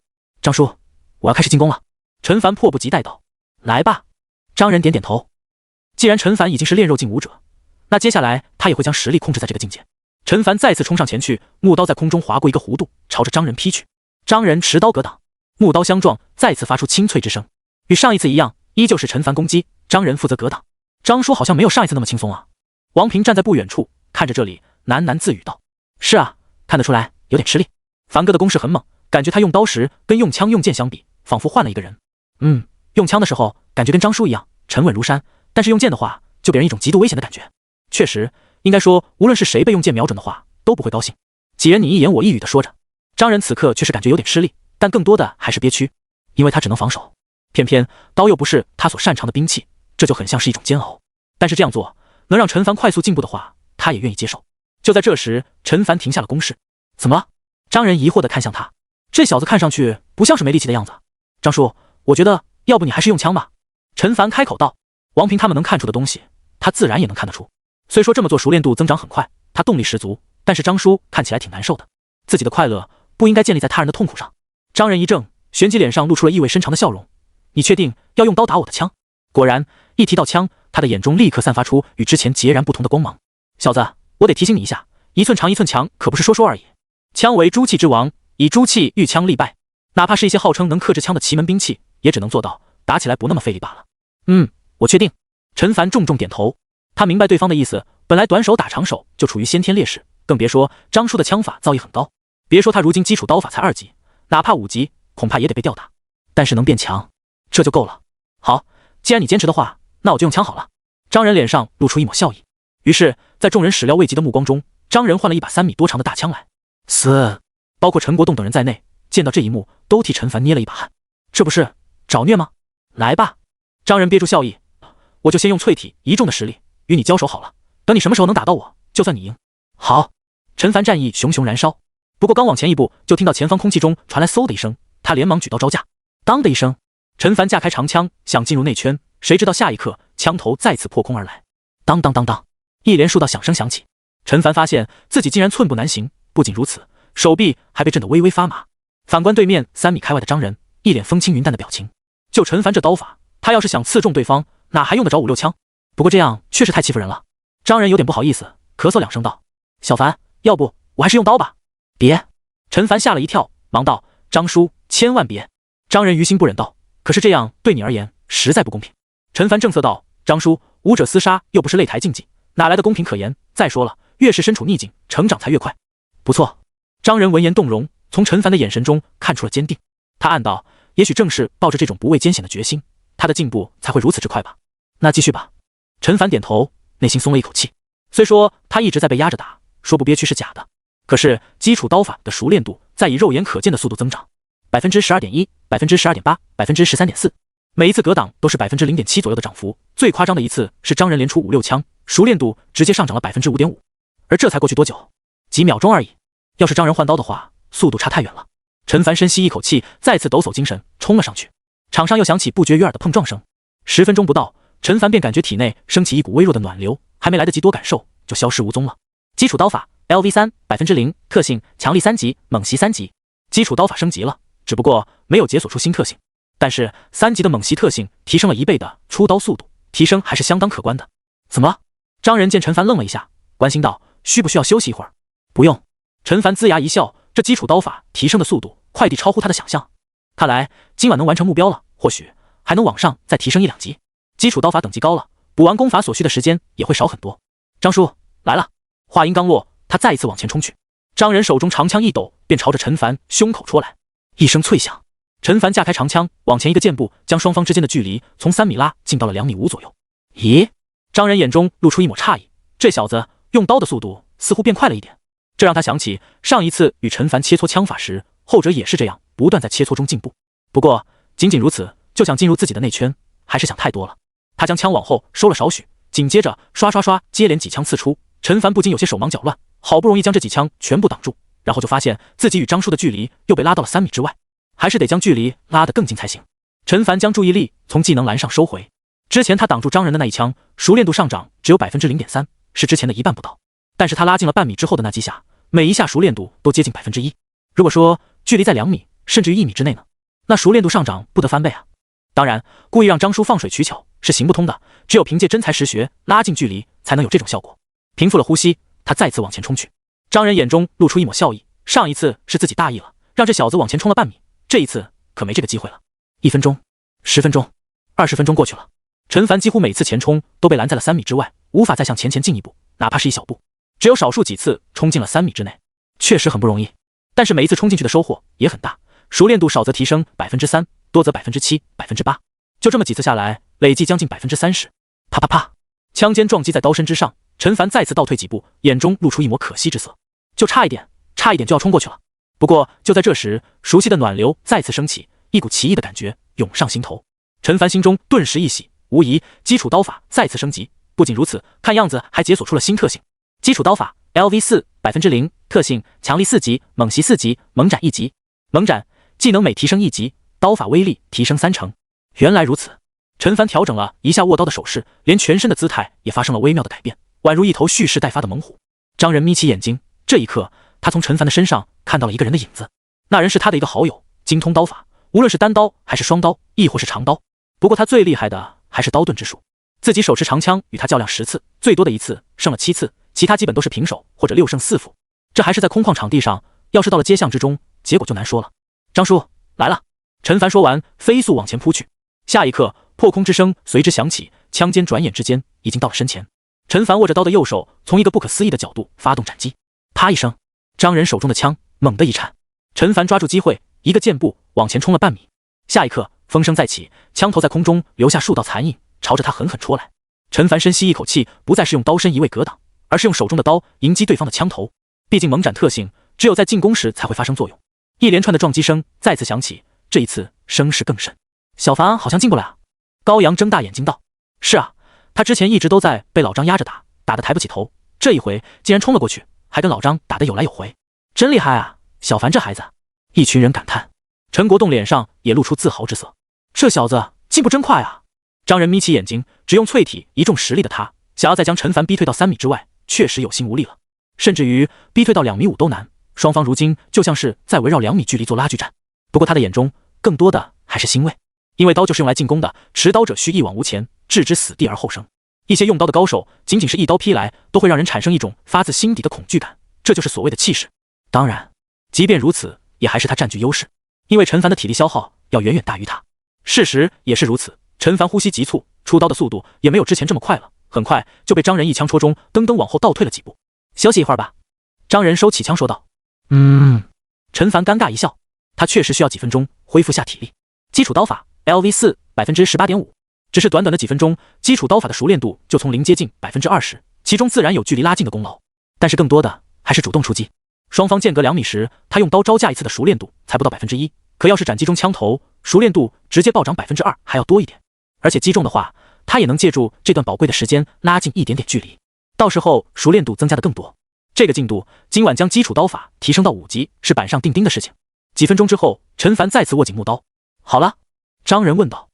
张叔，我要开始进攻了。陈凡迫不及待道。来吧。张人点点头。既然陈凡已经是炼肉境武者，那接下来他也会将实力控制在这个境界。陈凡再次冲上前去，木刀在空中划过一个弧度，朝着张人劈去。张人持刀格挡，木刀相撞，再次发出清脆之声。与上一次一样，依旧是陈凡攻击，张人负责格挡。张叔好像没有上一次那么轻松啊。王平站在不远处看着这里，喃喃自语道：是啊，看得出来有点吃力。凡哥的攻势很猛，感觉他用刀时跟用枪用剑相比，仿佛换了一个人。用枪的时候感觉跟张叔一样沉稳如山，但是用剑的话就给人一种极度危险的感觉。确实，应该说无论是谁被用剑瞄准的话都不会高兴。几人你一言我一语的说着，张人此刻却是感觉有点吃力，但更多的还是憋屈，因为他只能防守，偏偏刀又不是他所擅长的兵器，这就很像是一种煎熬。但是这样做能让陈凡快速进步的话，他也愿意接受。就在这时，陈凡停下了攻势。怎么了？张人疑惑的看向他，这小子看上去不像是没力气的样子。张叔，我觉得要不你还是用枪吧。陈凡开口道。王平他们能看出的东西，他自然也能看得出。虽说这么做熟练度增长很快，他动力十足，但是张叔看起来挺难受的。自己的快乐不应该建立在他人的痛苦上。张人一怔，旋即脸上露出了意味深长的笑容。你确定要用刀打我的枪？果然，一提到枪，他的眼中立刻散发出与之前截然不同的光芒。小子，我得提醒你一下，一寸长一寸强可不是说说而已。枪为诸器之王，以诸器御枪立败，哪怕是一些号称能克制枪的奇门兵器，也只能做到打起来不那么费力罢了。我确定。陈凡重重点头，他明白对方的意思，本来短手打长手就处于先天劣势，更别说张叔的枪法造诣很高，别说他如今基础刀法才2级，哪怕5级恐怕也得被吊打，但是能变强这就够了。好，既然你坚持的话，那我就用枪好了。张人脸上露出一抹笑意，于是在众人始料未及的目光中，张人换了一把3米多长的大枪来。包括陈国栋等人在内，见到这一幕都替陈凡捏了一把汗。这不是找虐吗？来吧。张人憋住笑意，我就先用淬体一众的实力与你交手好了，等你什么时候能打到我，就算你赢。好。陈凡战意熊熊燃烧，不过刚往前一步，就听到前方空气中传来嗖的一声，他连忙举刀招架。当的一声，陈凡架开长枪想进入内圈，谁知道下一刻枪头再次破空而来。当当当当，一连数道响声响起，陈凡发现自己竟然寸步难行，不仅如此，手臂还被震得微微发麻。反观对面3米开外的张人，一脸风轻云淡的表情。就陈凡这刀法，他要是想刺中对方，哪还用得着5、6枪？不过这样确实太欺负人了。张人有点不好意思，咳嗽2声道：小凡，要不我还是用刀吧。别。陈凡吓了一跳，忙道：张叔，千万别。张人于心不忍道：可是这样对你而言实在不公平。陈凡正色道：张叔，武者厮杀又不是擂台竞技，哪来的公平可言？再说了，越是身处逆境，成长才越快。不错。张人闻言动容，从陈凡的眼神中看出了坚定。他暗道，也许正是抱着这种不畏艰险的决心，他的进步才会如此之快吧。那继续吧。陈凡点头，内心松了一口气。虽说他一直在被压着打，说不憋屈是假的，可是基础刀法的熟练度在以肉眼可见的速度增长， 12.1%、12.8%、13.4%，每一次格挡都是 0.7% 左右的涨幅，最夸张的一次是张人连出5、6枪，熟练度直接上涨了 5.5%， 而这才过去多久？几秒钟而已。要是张人换刀的话，速度差太远了。陈凡深吸一口气，再次抖擞精神冲了上去。场上又响起不绝于耳的碰撞声。10分钟不到，陈凡便感觉体内升起一股微弱的暖流，还没来得及多感受，就消失无踪了。基础刀法 LV3 0%， 特性强力3级，猛袭3级。基础刀法升级了，只不过没有解锁出新特性，但是3级的猛袭特性提升了1倍的出刀速度，提升还是相当可观的。怎么了？张人见陈凡愣了一下，关心道：需不需要休息一会儿？不用。陈凡龇牙一笑，这基础刀法提升的速度快地超乎他的想象，看来今晚能完成目标了，或许还能往上再提升1、2级。基础刀法等级高了，补完功法所需的时间也会少很多。张叔来了。话音刚落，他再一次往前冲去。张人手中长枪一抖，便朝着陈凡胸口戳来。一声脆响，陈凡架开长枪往前一个箭步，将双方之间的距离从3米拉近到了2.5米左右。咦？张人眼中露出一抹诧异，这小子用刀的速度似乎变快了一点，这让他想起上一次与陈凡切磋枪法时，后者也是这样不断在切磋中进步。不过仅仅如此就想进入自己的内圈，还是想太多了。他将枪往后收了少许，紧接着刷刷刷接连几枪刺出，陈凡不禁有些手忙脚乱，好不容易将这几枪全部挡住，然后就发现自己与张叔的距离又被拉到了3米之外，还是得将距离拉得更近才行。陈凡将注意力从技能栏上收回，之前他挡住张仁的那一枪，熟练度上涨只有 0.3%， 是之前的一半不到，但是他拉近了半米之后的那几下，每一下熟练度都接近 1%。如果说距离在2米甚至于1米之内呢，那熟练度上涨不得翻倍啊！当然，故意让张叔放水取巧是行不通的，只有凭借真才实学拉近距离才能有这种效果。平复了呼吸，他再次往前冲去。张仁眼中露出一抹笑意，上一次是自己大意了，让这小子往前冲了半米，这一次可没这个机会了。1分钟、10分钟、20分钟过去了，陈凡几乎每次前冲都被拦在了3米之外，无法再向前进一步，哪怕是一小步，只有少数几次冲进了3米之内，确实很不容易。但是每一次冲进去的收获也很大，熟练度少则提升 3%， 多则 7%、8%， 就这么几次下来，累计将近 30%。啪啪啪，枪尖撞击在刀身之上，陈凡再次倒退几步，眼中露出一抹可惜之色，就差一点就要冲过去了。不过就在这时，熟悉的暖流再次升起，一股奇异的感觉涌上心头，陈凡心中顿时一喜，无疑基础刀法再次升级。不仅如此，看样子还解锁出了新特性。基础刀法 LV4 0%， 特性强力4级，猛袭4级，猛斩1级。猛斩技能每提升1级，刀法威力提升30%。原来如此，陈凡调整了一下握刀的手势，连全身的姿态也发生了微妙的改变，宛如一头蓄势待发的猛虎。张仁眯起眼睛，这一刻他从陈凡的身上看到了一个人的影子，那人是他的一个好友，精通刀法，无论是单刀还是双刀，亦或是长刀。不过他最厉害的还是刀盾之术，自己手持长枪与他较量10次，最多的一次胜了7次，其他基本都是平手或者6胜4负。这还是在空旷场地上，要是到了街巷之中，结果就难说了。张叔来了！陈凡说完，飞速往前扑去。下一刻，破空之声随之响起，枪尖转眼之间已经到了身前。陈凡握着刀的右手从一个不可思议的角度发动斩击，啪一声，张仁手中的枪猛地一颤，陈凡抓住机会，一个箭步往前冲了半米。下一刻，风声再起，枪头在空中留下数道残影，朝着他狠狠戳来。陈凡深吸一口气，不再是用刀身移位格挡，而是用手中的刀迎击对方的枪头。毕竟猛斩特性只有在进攻时才会发生作用。一连串的撞击声再次响起，这一次声势更甚。小凡好像进过来啊！高阳睁大眼睛道：“是啊，他之前一直都在被老张压着打，打得抬不起头，这一回竟然冲了过去，还跟老张打得有来有回，真厉害啊！小凡这孩子。”一群人感叹。陈国栋脸上也露出自豪之色，这小子进步真快啊！张仁眯起眼睛，只用淬体一众实力的他，想要再将陈凡逼退到3米之外，确实有心无力了，甚至于逼退到2米5都难。双方如今就像是在围绕2米距离做拉锯战。不过他的眼中更多的还是欣慰，因为刀就是用来进攻的，持刀者需一往无前，置之死地而后生。一些用刀的高手，仅仅是一刀劈来，都会让人产生一种发自心底的恐惧感，这就是所谓的气势。当然，即便如此，也还是他占据优势，因为陈凡的体力消耗要远远大于他。事实也是如此，陈凡呼吸急促，出刀的速度也没有之前这么快了，很快就被张仁一枪戳中，噔噔往后倒退了几步。休息一会儿吧。张仁收起枪说道。陈凡尴尬一笑，他确实需要几分钟恢复下体力。基础刀法 LV4 18.5%， 只是短短的几分钟，基础刀法的熟练度就从0接近 20%， 其中自然有距离拉近的功劳，但是更多的还是主动出击。双方间隔2米时，他用刀招架一次的熟练度才不到 1%， 可要是斩击中枪头，熟练度直接暴涨 2% 还要多一点。而且击中的话，他也能借助这段宝贵的时间拉近一点点距离，到时候熟练度增加的更多。这个进度，今晚将基础刀法提升到5级是板上钉钉的事情。几分钟之后，陈凡再次握紧木刀。好了，张仁问道。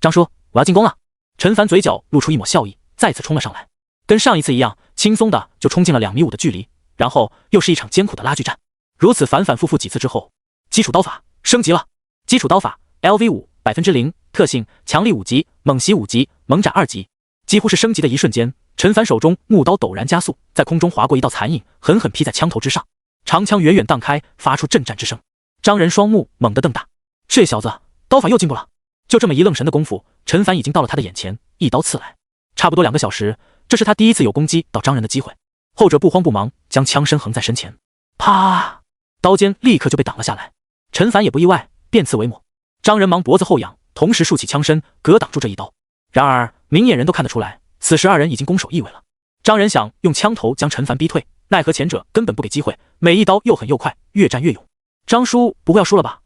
张叔，我要进攻了。陈凡嘴角露出一抹笑意，再次冲了上来，跟上一次一样，轻松的就冲进了2米5的距离，然后又是一场艰苦的拉锯战。如此反反复复几次之后，基础刀法升级了。基础刀法 LV5 0%， 特性强力5级，猛袭5级，猛斩2级。几乎是升级的一瞬间，陈凡手中木刀陡然加速，在空中划过一道残影，狠狠劈在枪头之上，长枪远远荡开，发出震战之声。张仁双目猛地瞪大，这小子刀法又进步了。就这么一愣神的功夫，陈凡已经到了他的眼前，一刀刺来。差不多2个小时，这是他第一次有攻击到张仁的机会。后者不慌不忙，将枪身横在身前，啪，刀尖立刻就被挡了下来。陈凡也不意外，变刺为抹。张仁忙脖子后仰，同时竖起枪身，格挡住这一刀。然而明眼人都看得出来，此时二人已经攻守易位了。张仁想用枪头将陈凡逼退，奈何前者根本不给机会，每一刀又狠又快，越战越勇。张叔不会要输了吧？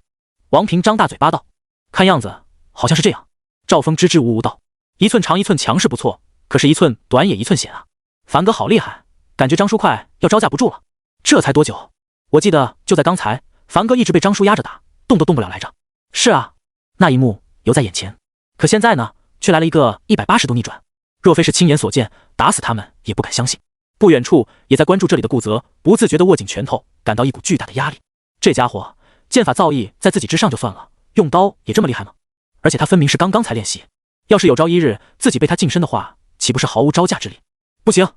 王平张大嘴巴道。看样子好像是这样。赵峰支支吾吾道。一寸长一寸强是不错，可是一寸短也一寸险啊。凡哥好厉害，感觉张叔快要招架不住了。这才多久？我记得就在刚才，凡哥一直被张叔压着打，动都动不了来着。是啊，那一幕犹在眼前。可现在呢，却来了一个180度逆转。若非是亲眼所见，打死他们也不敢相信。不远处也在关注这里的顾泽不自觉地握紧拳头，感到一股巨大的压力。这家伙剑法造诣在自己之上就算了，用刀也这么厉害吗？而且他分明是刚刚才练习，要是有朝一日自己被他近身的话，岂不是毫无招架之力？不行，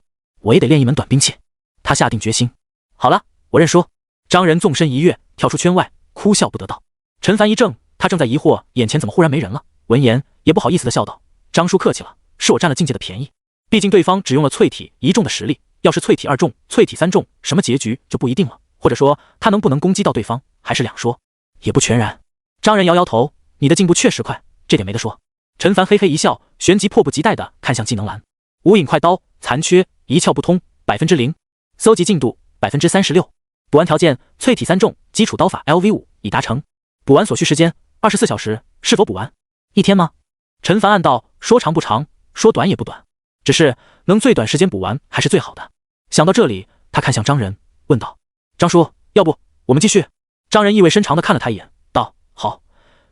我也得练一门短兵器。他下定决心。好了，我认输。张仁纵身一跃，跳出圈外，哭笑不得道。陈凡一怔，他正在疑惑眼前怎么忽然没人了，闻言也不好意思地笑道：张叔客气了，是我占了境界的便宜。毕竟对方只用了淬体1重的实力，要是淬体2重、淬体3重，什么结局就不一定了。或者说他能不能攻击到对方还是两说，也不全然。张仁摇摇头，你的进步确实快，这点没得说。陈凡嘿嘿一笑，旋即迫不及待地看向技能栏，无影快刀，残缺，一窍不通，0%。搜集进度36%。补完条件：淬体3重，基础刀法 LV5 已达成。补完所需时间24小时，是否补完？1天吗？陈凡暗道，说长不长，说短也不短，只是能最短时间补完还是最好的。想到这里，他看向张仁，问道：张叔，要不我们继续？张仁意味深长地看了他一眼，道：好，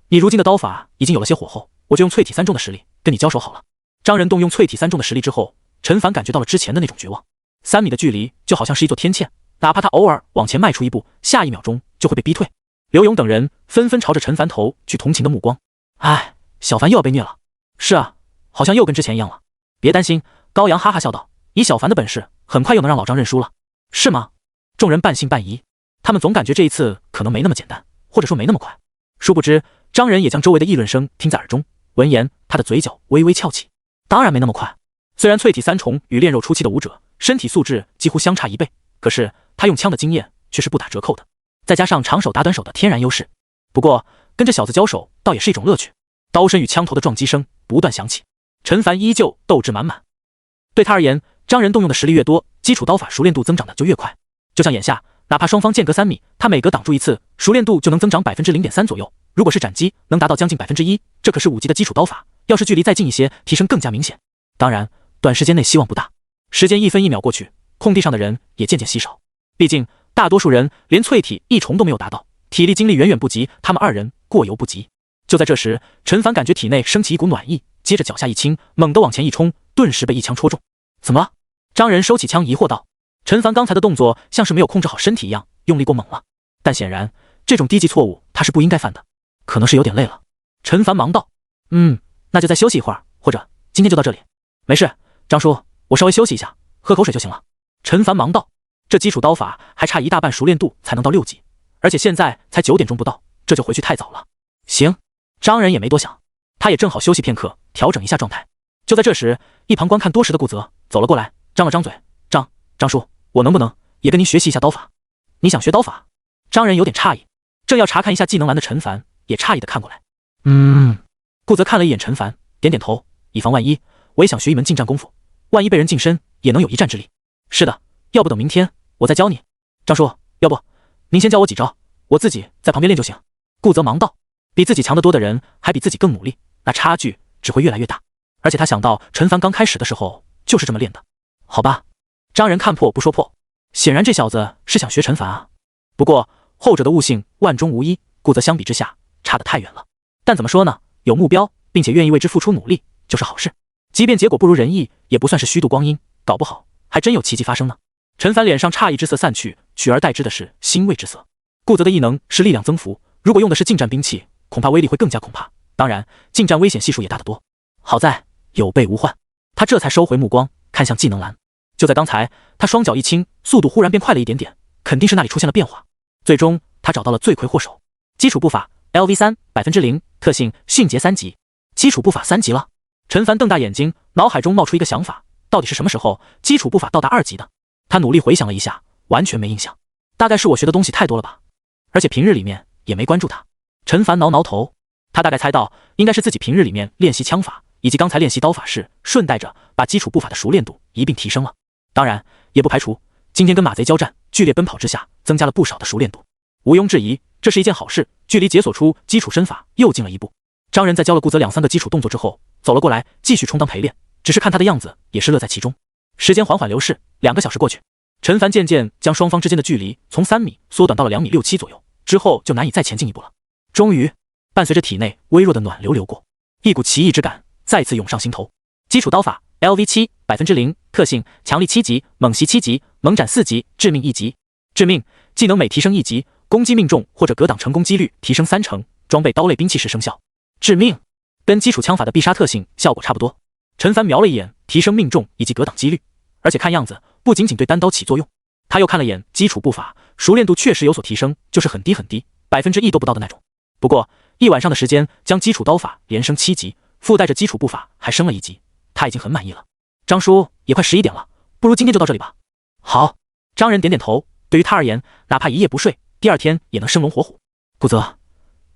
你如今的刀法已经有了些火候，我就用淬体3重的实力跟你交手好了。张仁动用淬体3重的实力之后，陈凡感觉到了之前的那种绝望。3米的距离就好像是一座天堑，哪怕他偶尔往前迈出一步，下一秒钟就会被逼退。刘勇等人纷纷朝着陈凡投去同情的目光。唉，小凡又要被虐了。是啊，好像又跟之前一样了。别担心，高阳哈哈笑道，以小凡的本事，很快又能让老张认输了。是吗？众人半信半疑，他们总感觉这一次可能没那么简单，或者说没那么快。殊不知，张仁也将周围的议论声听在耳中，闻言，他的嘴角微微翘起。当然没那么快。虽然淬体3重与炼肉初期的武者身体素质几乎相差1倍，可是他用枪的经验却是不打折扣的，再加上长手打短手的天然优势。不过跟这小子交手倒也是一种乐趣。刀身与枪头的撞击声不断响起，陈凡依旧斗志满满。对他而言，张仁动用的实力越多，基础刀法熟练度增长的就越快。就像眼下，哪怕双方间隔3米，他每隔挡住一次，熟练度就能增长 0.3% 左右。如果是斩击，能达到将近 1%， 这可是5级的基础刀法，要是距离再近一些，提升更加明显。当然，短时间内希望不大。时间1分1秒过去，空地上的人也渐渐稀少。毕竟大多数人连淬体1重都没有达到，体力精力远远不及他们2人，过犹不及。就在这时，陈凡感觉体内升起一股暖意，接着脚下一轻，猛地往前一冲，顿时被一枪戳中。怎么了？张仁收起枪疑惑道。陈凡刚才的动作像是没有控制好身体一样，用力过猛了。但显然这种低级错误他是不应该犯的，可能是有点累了。陈凡忙道：那就再休息一会儿，或者今天就到这里。没事，张叔，我稍微休息一下，喝口水就行了。陈凡忙道：这基础刀法还差一大半熟练度才能到6级，而且现在才9点钟不到，这就回去太早了。行。张仁也没多想，他也正好休息片刻，调整一下状态。就在这时，一旁观看多时的顾泽走了过来，张了张嘴：张叔，我能不能也跟您学习一下刀法？你想学刀法？张仁有点诧异，正要查看一下技能栏的陈凡也诧异的看过来。顾泽看了一眼陈凡，点点头，以防万一，我也想学一门近战功夫，万一被人近身也能有一战之力。是的，要不等明天我再教你。张叔，要不您先教我几招，我自己在旁边练就行。顾泽忙道。比自己强得多的人还比自己更努力，那差距只会越来越大。而且他想到陈凡刚开始的时候就是这么练的。好吧，张仁看破不说破，显然这小子是想学陈凡啊。不过后者的悟性万中无一，顾泽相比之下差得太远了。但怎么说呢，有目标并且愿意为之付出努力就是好事，即便结果不如人意，也不算是虚度光阴，搞不好还真有奇迹发生呢。陈凡脸上诧异之色散去，取而代之的是欣慰之色。顾泽的异能是力量增幅，如果用的是近战兵器，恐怕威力会更加恐怕，当然近战危险系数也大得多。好在有备无患，他这才收回目光，看向技能栏。就在刚才，他双脚一轻，速度忽然变快了一点点，肯定是那里出现了变化。最终他找到了罪魁祸首。基础步法 LV3 0%，特性迅捷3级。基础步法3级了。陈凡瞪大眼睛，脑海中冒出一个想法，到底是什么时候基础步法到达2级的？他努力回想了一下，完全没印象。大概是我学的东西太多了吧，而且平日里面也没关注他。陈凡挠挠头，他大概猜到应该是自己平日里面练习枪法以及刚才练习刀法时，顺带着把基础步法的熟练度一并提升了。当然也不排除今天跟马贼交战，剧烈奔跑之下增加了不少的熟练度。毋庸置疑，这是一件好事，距离解锁出基础身法又近了一步。张仁在教了顾泽2-3个基础动作之后，走了过来，继续充当陪练，只是看他的样子也是乐在其中。时间缓缓流逝，2个小时过去，陈凡渐渐将双方之间的距离从3米缩短到了2米6、7左右，之后就难以再前进一步了。终于，伴随着体内微弱的暖流流过，一股奇异之感再次涌上心头。基础刀法 LV7 0%， 特性强力7级，猛袭7级，猛斩4级，致命1级。致命技能每提升1级，攻击命中或者格挡成功几率提升30%，装备刀类兵器时生效。致命跟基础枪法的必杀特性效果差不多。陈凡瞄了一眼，提升命中以及格挡几率，而且看样子不仅仅对单刀起作用。他又看了眼基础步伐，熟练度确实有所提升，就是很低很低，1%都不到的那种。不过1晚上的时间将基础刀法连升7级，附带着基础步伐还升了1级，他已经很满意了。张叔，也快11点了，不如今天就到这里吧。好，张仁点点头。对于他而言，哪怕一夜不睡，第2天也能生龙活虎。顾泽，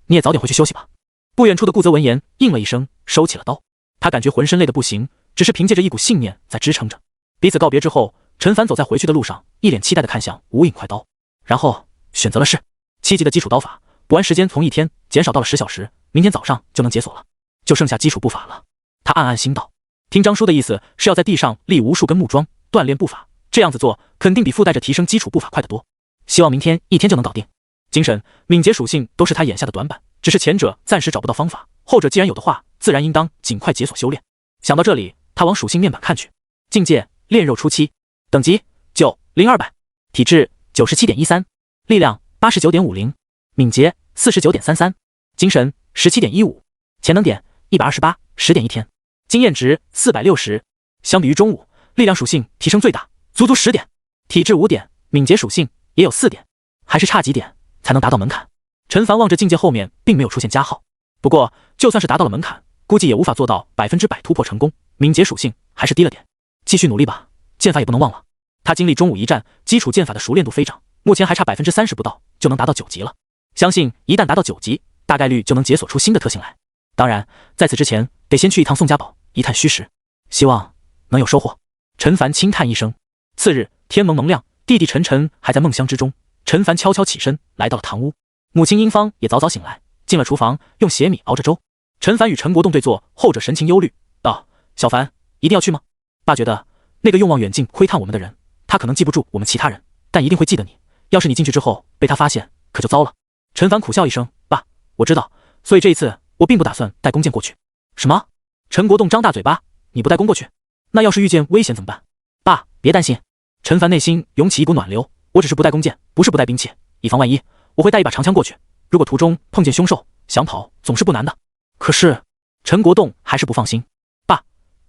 你也早点回去休息吧。不远处的顾泽闻言应了一声，收起了刀。他感觉浑身累得不行，只是凭借着一股信念在支撑着。彼此告别之后，陈凡走在回去的路上，一脸期待地看向无影快刀，然后选择了是7级的基础刀法，补完时间从1天减少到了10小时，明天早上就能解锁了，就剩下基础步法了。他暗暗心道，听张叔的意思是要在地上立无数根木桩锻炼步法，这样子做肯定比附带着提升基础步法快得多。希望明天1天就能搞定。精神、敏捷属性都是他眼下的短板，只是前者暂时找不到方法，后者既然有的话，自然应当尽快解锁修炼。想到这里，他往属性面板看去，境界炼肉初期，等级90200，体质97.13，力量89.50，敏捷49.33，精神17.15，潜能点128， 10.1天，经验值460。相比于中午，力量属性提升最大，足足10点，体质5点，敏捷属性也有4点，还是差几点才能达到门槛。陈凡望着境界后面并没有出现加号，不过就算是达到了门槛，估计也无法做到100%突破成功，敏捷属性还是低了点。继续努力吧，剑法也不能忘了。他经历中午一战，基础剑法的熟练度飞涨，目前还差30%不到就能达到9级了。相信一旦达到9级，大概率就能解锁出新的特性来。当然，在此之前得先去一趟宋家堡，一探虚实，希望能有收获。陈凡轻叹一声。次日天蒙蒙亮，弟弟陈晨还在梦乡之中。陈凡悄悄起身来到了堂屋，母亲英芳也早早醒来，进了厨房用血米熬着粥。陈凡与陈国栋对坐，后者神情忧虑道：小凡，一定要去吗？爸觉得那个用望远镜窥探我们的人，他可能记不住我们其他人，但一定会记得你，要是你进去之后被他发现，可就糟了。陈凡苦笑一声，爸，我知道，所以这一次我并不打算带弓箭过去。什么？陈国栋张大嘴巴，你不带弓过去，那要是遇见危险怎么办？爸，别担心。陈凡内心涌起一股暖流，我只是不带弓箭，不是不带兵器，以防万一，我会带一把长枪过去，如果途中碰见凶兽，想跑总是不难的。可是陈国栋还是不放心。爸，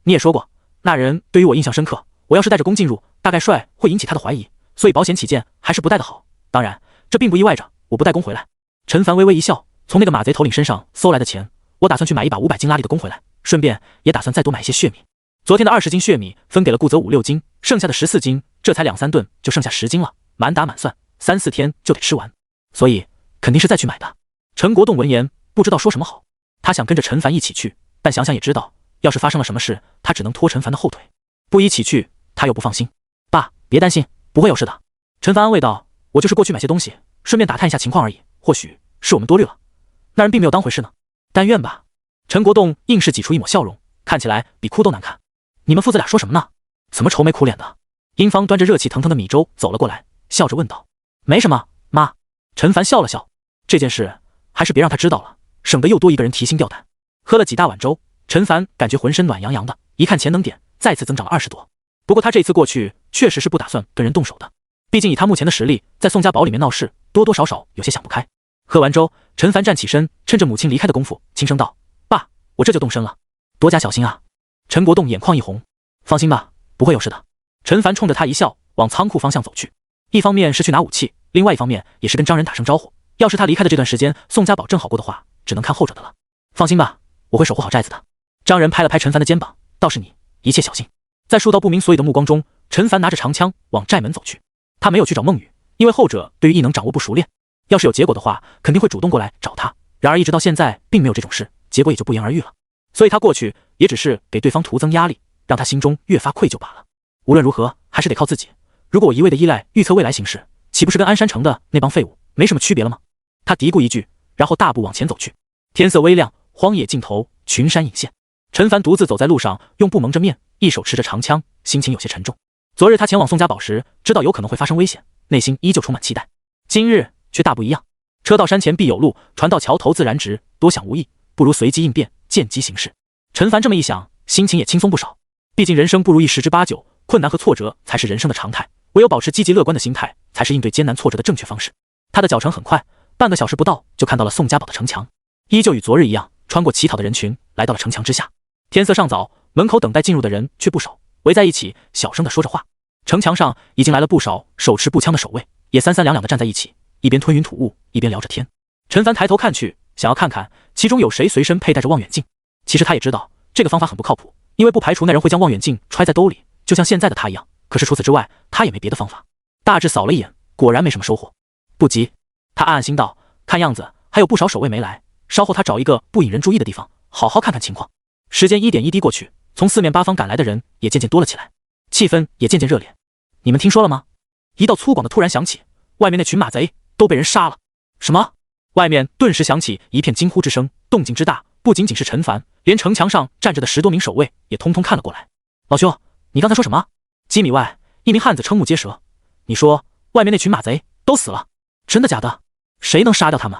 你也说过，那人对于我印象深刻，我要是带着弓进入，大概率会引起他的怀疑，所以保险起见，还是不带的好。当然，这并不意味着我不带弓回来。陈凡微微一笑，从那个马贼头领身上搜来的钱，我打算去买一把500斤拉力的弓回来，顺便也打算再多买一些血米。昨天的20斤血米分给了顾泽5、6斤，剩下的14斤，这才2、3顿就剩下10斤了，满打满算3、4天就得吃完，所以肯定是再去买的。陈国栋闻言不知道说什么好，他想跟着陈凡一起去，但想想也知道，要是发生了什么事，他只能拖陈凡的后腿，不一起去他又不放心。爸，别担心，不会有事的。陈凡安慰道，我就是过去买些东西，顺便打探一下情况而已，或许是我们多虑了，那人并没有当回事呢，但愿吧。陈国栋硬是挤出一抹笑容，看起来比哭都难看。你们父子俩说什么呢？怎么愁眉苦脸的？英芳端着热气腾腾的米粥走了过来，笑着问道。没什么，妈。陈凡笑了笑，这件事还是别让他知道了，省得又多一个人提心吊胆。喝了几大碗粥，陈凡感觉浑身暖洋洋的，一看潜能点再次增长了20多。不过他这次过去确实是不打算跟人动手的，毕竟以他目前的实力，在宋家堡里面闹事，多多少少有些想不开。喝完粥，陈凡站起身，趁着母亲离开的功夫，轻声道：爸，我这就动身了，多加小心啊。陈国栋眼眶一红，放心吧，不会有事的。陈凡冲着他一笑，往仓库方向走去，一方面是去拿武器，另外一方面也是跟张仁打声招呼，要是他离开的这段时间宋家堡正好过的话，只能看后者的了。放心吧，我会守护好寨子的。张仁拍了拍陈凡的肩膀，倒是你一切小心。在数道不明所以的目光中，陈凡拿着长枪往寨门走去。他没有去找孟雨，因为后者对于异能掌握不熟练，要是有结果的话，肯定会主动过来找他。然而一直到现在并没有这种事，结果也就不言而喻了。所以他过去也只是给对方徒增压力，让他心中越发愧疚罢了。无论如何还是得靠自己，如果我一味的依赖预测未来形势，岂不是跟鞍山城的那帮废物没什么区别了吗？他嘀咕一句，然后大步往前走去。天色微亮，荒野尽头，群山隐现。陈凡独自走在路上，用布蒙着面，一手持着长枪，心情有些沉重。昨日他前往宋家堡时，知道有可能会发生危险，内心依旧充满期待。今日却大不一样。车到山前必有路，船到桥头自然直。多想无益，不如随机应变，见机行事。陈凡这么一想，心情也轻松不少。毕竟人生不如意十之八九，困难和挫折才是人生的常态，唯有保持积极乐观的心态，才是应对艰难挫折的正确方式。他的脚程很快，半个小时不到就看到了宋家堡的城墙，依旧与昨日一样，穿过乞讨的人群，来到了城墙之下。天色尚早，门口等待进入的人却不少，围在一起，小声地说着话。城墙上已经来了不少手持步枪的守卫，也三三两两地站在一起，一边吞云吐雾，一边聊着天。陈凡抬头看去，想要看看其中有谁随身佩戴着望远镜。其实他也知道这个方法很不靠谱，因为不排除那人会将望远镜揣在兜里，就像现在的他一样。可是除此之外，他也没别的方法。大致扫了一眼，果然没什么收获。不急，他暗暗心道，看样子还有不少守卫没来，稍后他找一个不引人注意的地方，好好看看情况。时间一点一滴过去，从四面八方赶来的人也渐渐多了起来，气氛也渐渐热烈。你们听说了吗？一道粗犷的突然响起，外面那群马贼都被人杀了。什么？外面顿时响起一片惊呼之声，动静之大，不仅仅是陈凡，连城墙上站着的10多名守卫也通通看了过来。老兄，你刚才说什么？几米外，一名汉子瞠目结舌。你说外面那群马贼都死了？真的假的？谁能杀掉他们？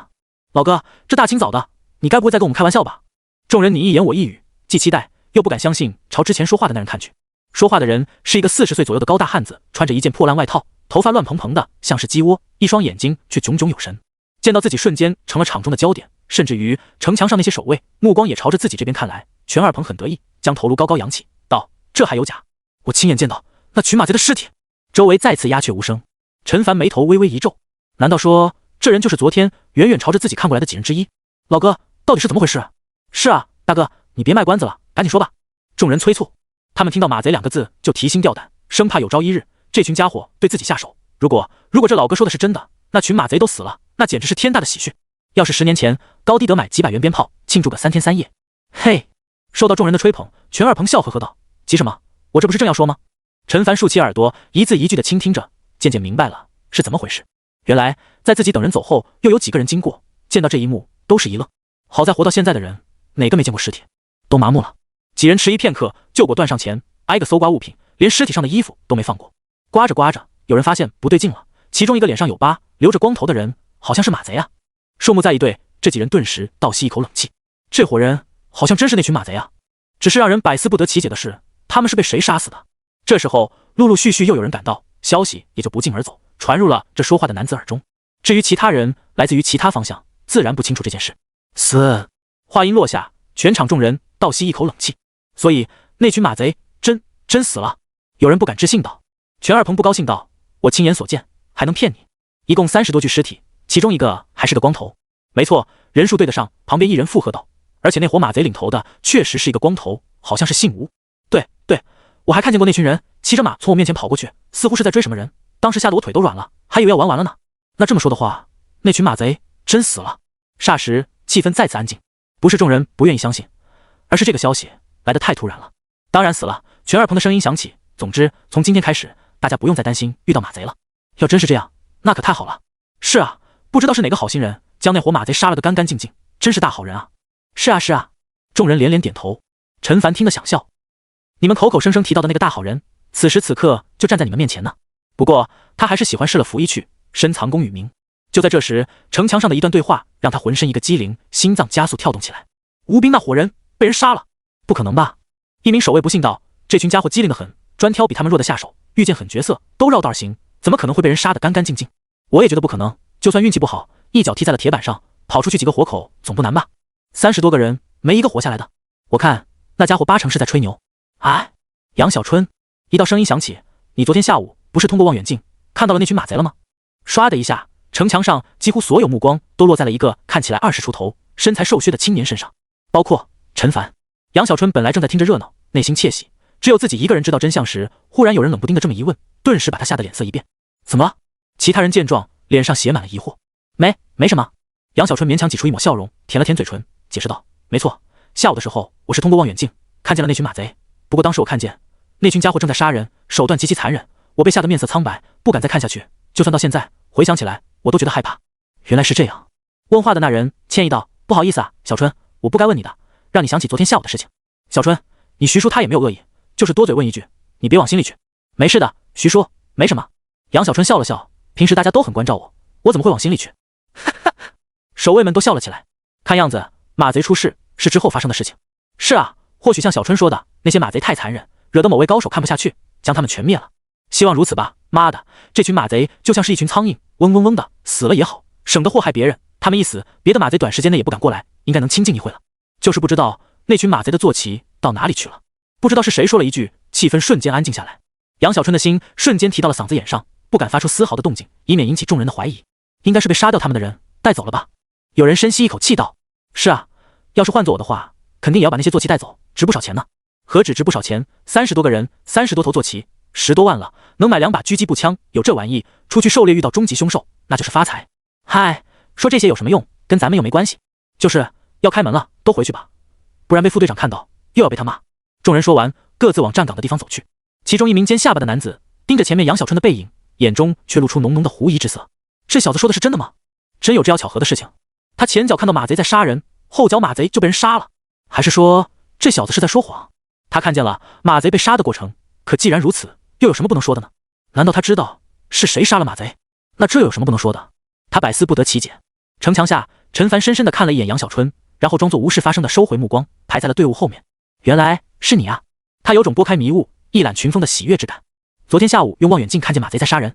老哥，这大清早的，你该不会在跟我们开玩笑吧？众人你一言我一语，既期待又不敢相信，朝之前说话的那人看去。说话的人是一个40岁左右的高大汉子，穿着一件破烂外套，头发乱蓬蓬的，像是鸡窝，一双眼睛却炯炯有神。见到自己瞬间成了场中的焦点，甚至于城墙上那些守卫目光也朝着自己这边看来。全二鹏很得意，将头颅高高扬起，道：“这还有假？我亲眼见到那群马贼的尸体。”周围再次鸦雀无声。陈凡眉头微微一皱，难道说这人就是昨天远远朝着自己看过来的几人之一？老哥，到底是怎么回事？是啊，大哥，你别卖关子了，赶紧说吧。众人催促，他们听到马贼2个字就提心吊胆，生怕有朝一日这群家伙对自己下手。如果这老哥说的是真的，那群马贼都死了，那简直是天大的喜讯。要是10年前，高低得买几百元鞭炮庆祝个3天3夜。嘿，受到众人的吹捧，全二鹏笑呵呵道：“急什么？我这不是正要说吗？”陈凡竖起耳朵，一字一句的倾听着，渐渐明白了是怎么回事。原来在自己等人走后，又有几个人经过，见到这一幕都是一愣。好在活到现在的人，哪个没见过尸体？都麻木了。几人迟疑片刻，就果断上前，挨个搜刮物品，连尸体上的衣服都没放过。刮着刮着，有人发现不对劲了，其中一个脸上有疤，留着光头的人，好像是马贼啊。数目再一对，这几人顿时倒吸一口冷气。这伙人好像真是那群马贼啊！只是让人百思不得其解的是，他们是被谁杀死的？这时候，陆陆续续又有人赶到，消息也就不胫而走，传入了这说话的男子耳中。至于其他人来自于其他方向，自然不清楚这件事。死！话音落下，全场众人倒吸一口冷气。所以那群马贼真死了？有人不敢置信道。全二鹏不高兴道：“我亲眼所见，还能骗你？一共30多具尸体，其中一个还是个光头。没错，人数对得上。”旁边一人附和道：“而且那伙马贼领头的确实是一个光头，好像是姓吴。对，我还看见过那群人骑着马从我面前跑过去，似乎是在追什么人。当时吓得我腿都软了，还以为要玩完了呢。那这么说的话，那群马贼真死了？”霎时气氛再次安静，不是众人不愿意相信，而是这个消息来得太突然了。当然死了。全二鹏的声音响起。总之，从今天开始，大家不用再担心遇到马贼了。要真是这样，那可太好了。是啊，不知道是哪个好心人将那伙马贼杀了个干干净净，真是大好人啊。是啊。众人连连点头。陈凡听得想笑。你们口口声声提到的那个大好人，此时此刻就站在你们面前呢。不过他还是喜欢试了服役去，深藏功与名。就在这时，城墙上的一段对话让他浑身一个机灵，心脏加速跳动起来。吴兵那伙人被人杀了？不可能吧？一名守卫不信道：“这群家伙机灵得很，专挑比他们弱的下手，遇见狠角色都绕道而行，怎么可能会被人杀得干干净净？”我也觉得不可能，就算运气不好，一脚踢在了铁板上，跑出去几个活口总不难吧？30多个人没一个活下来的，我看那家伙8成是在吹牛。哎，杨小春，一道声音响起：“你昨天下午不是通过望远镜看到了那群马贼了吗？”唰的一下，城墙上几乎所有目光都落在了一个看起来20出头、身材瘦削的青年身上，包括陈凡。杨小春本来正在听着热闹，内心窃喜，只有自己一个人知道真相时，忽然有人冷不丁的这么一问，顿时把他吓得脸色一变。怎么了？其他人见状，脸上写满了疑惑。没什么。杨小春勉强挤出一抹笑容，舔了舔嘴唇，解释道：“没错，下午的时候我是通过望远镜看见了那群马贼，不过当时我看见那群家伙正在杀人，手段极其残忍，我被吓得面色苍白，不敢再看下去。就算到现在回想起来，我都觉得害怕。”原来是这样。问话的那人歉意道：“不好意思啊，小春，我不该问你的，让你想起昨天下午的事情。小春，你徐叔他也没有恶意，就是多嘴问一句，你别往心里去。没事的，徐叔，没什么。杨小春笑了笑，平时大家都很关照我，我怎么会往心里去？哈哈，守卫们都笑了起来。看样子马贼出事是之后发生的事情。是啊，或许像小春说的，那些马贼太残忍，惹得某位高手看不下去，将他们全灭了。希望如此吧。妈的，这群马贼就像是一群苍蝇，嗡嗡嗡的，死了也好，省得祸害别人。他们一死，别的马贼短时间内也不敢过来，应该能清静一会了。就是不知道那群马贼的坐骑到哪里去了。不知道是谁说了一句，气氛瞬间安静下来。杨小春的心瞬间提到了嗓子眼上，不敢发出丝毫的动静，以免引起众人的怀疑。应该是被杀掉他们的人带走了吧。有人深吸一口气道：是啊，要是换做我的话，肯定也要把那些坐骑带走，值不少钱呢。何止值不少钱，30多个人，30多头坐骑，10多万了，能买2把狙击步枪，有这玩意，出去狩猎遇到终极凶兽，那就是发财。嗨，说这些有什么用，跟咱们又没关系。就是要开门了，都回去吧，不然被副队长看到，又要被他骂。众人说完，各自往站岗的地方走去。其中一名尖下巴的男子盯着前面杨小春的背影，眼中却露出浓浓的狐疑之色。这小子说的是真的吗？真有这样巧合的事情？他前脚看到马贼在杀人，后脚马贼就被人杀了，还是说这小子是在说谎？他看见了马贼被杀的过程，可既然如此，又有什么不能说的呢？难道他知道是谁杀了马贼？那这又有什么不能说的？他百思不得其解。城墙下，陈凡深深地看了一眼杨小春，然后装作无事发生的收回目光，排在了队伍后面。原来是你啊！他有种拨开迷雾，一览群峰的喜悦之感。昨天下午用望远镜看见马贼在杀人，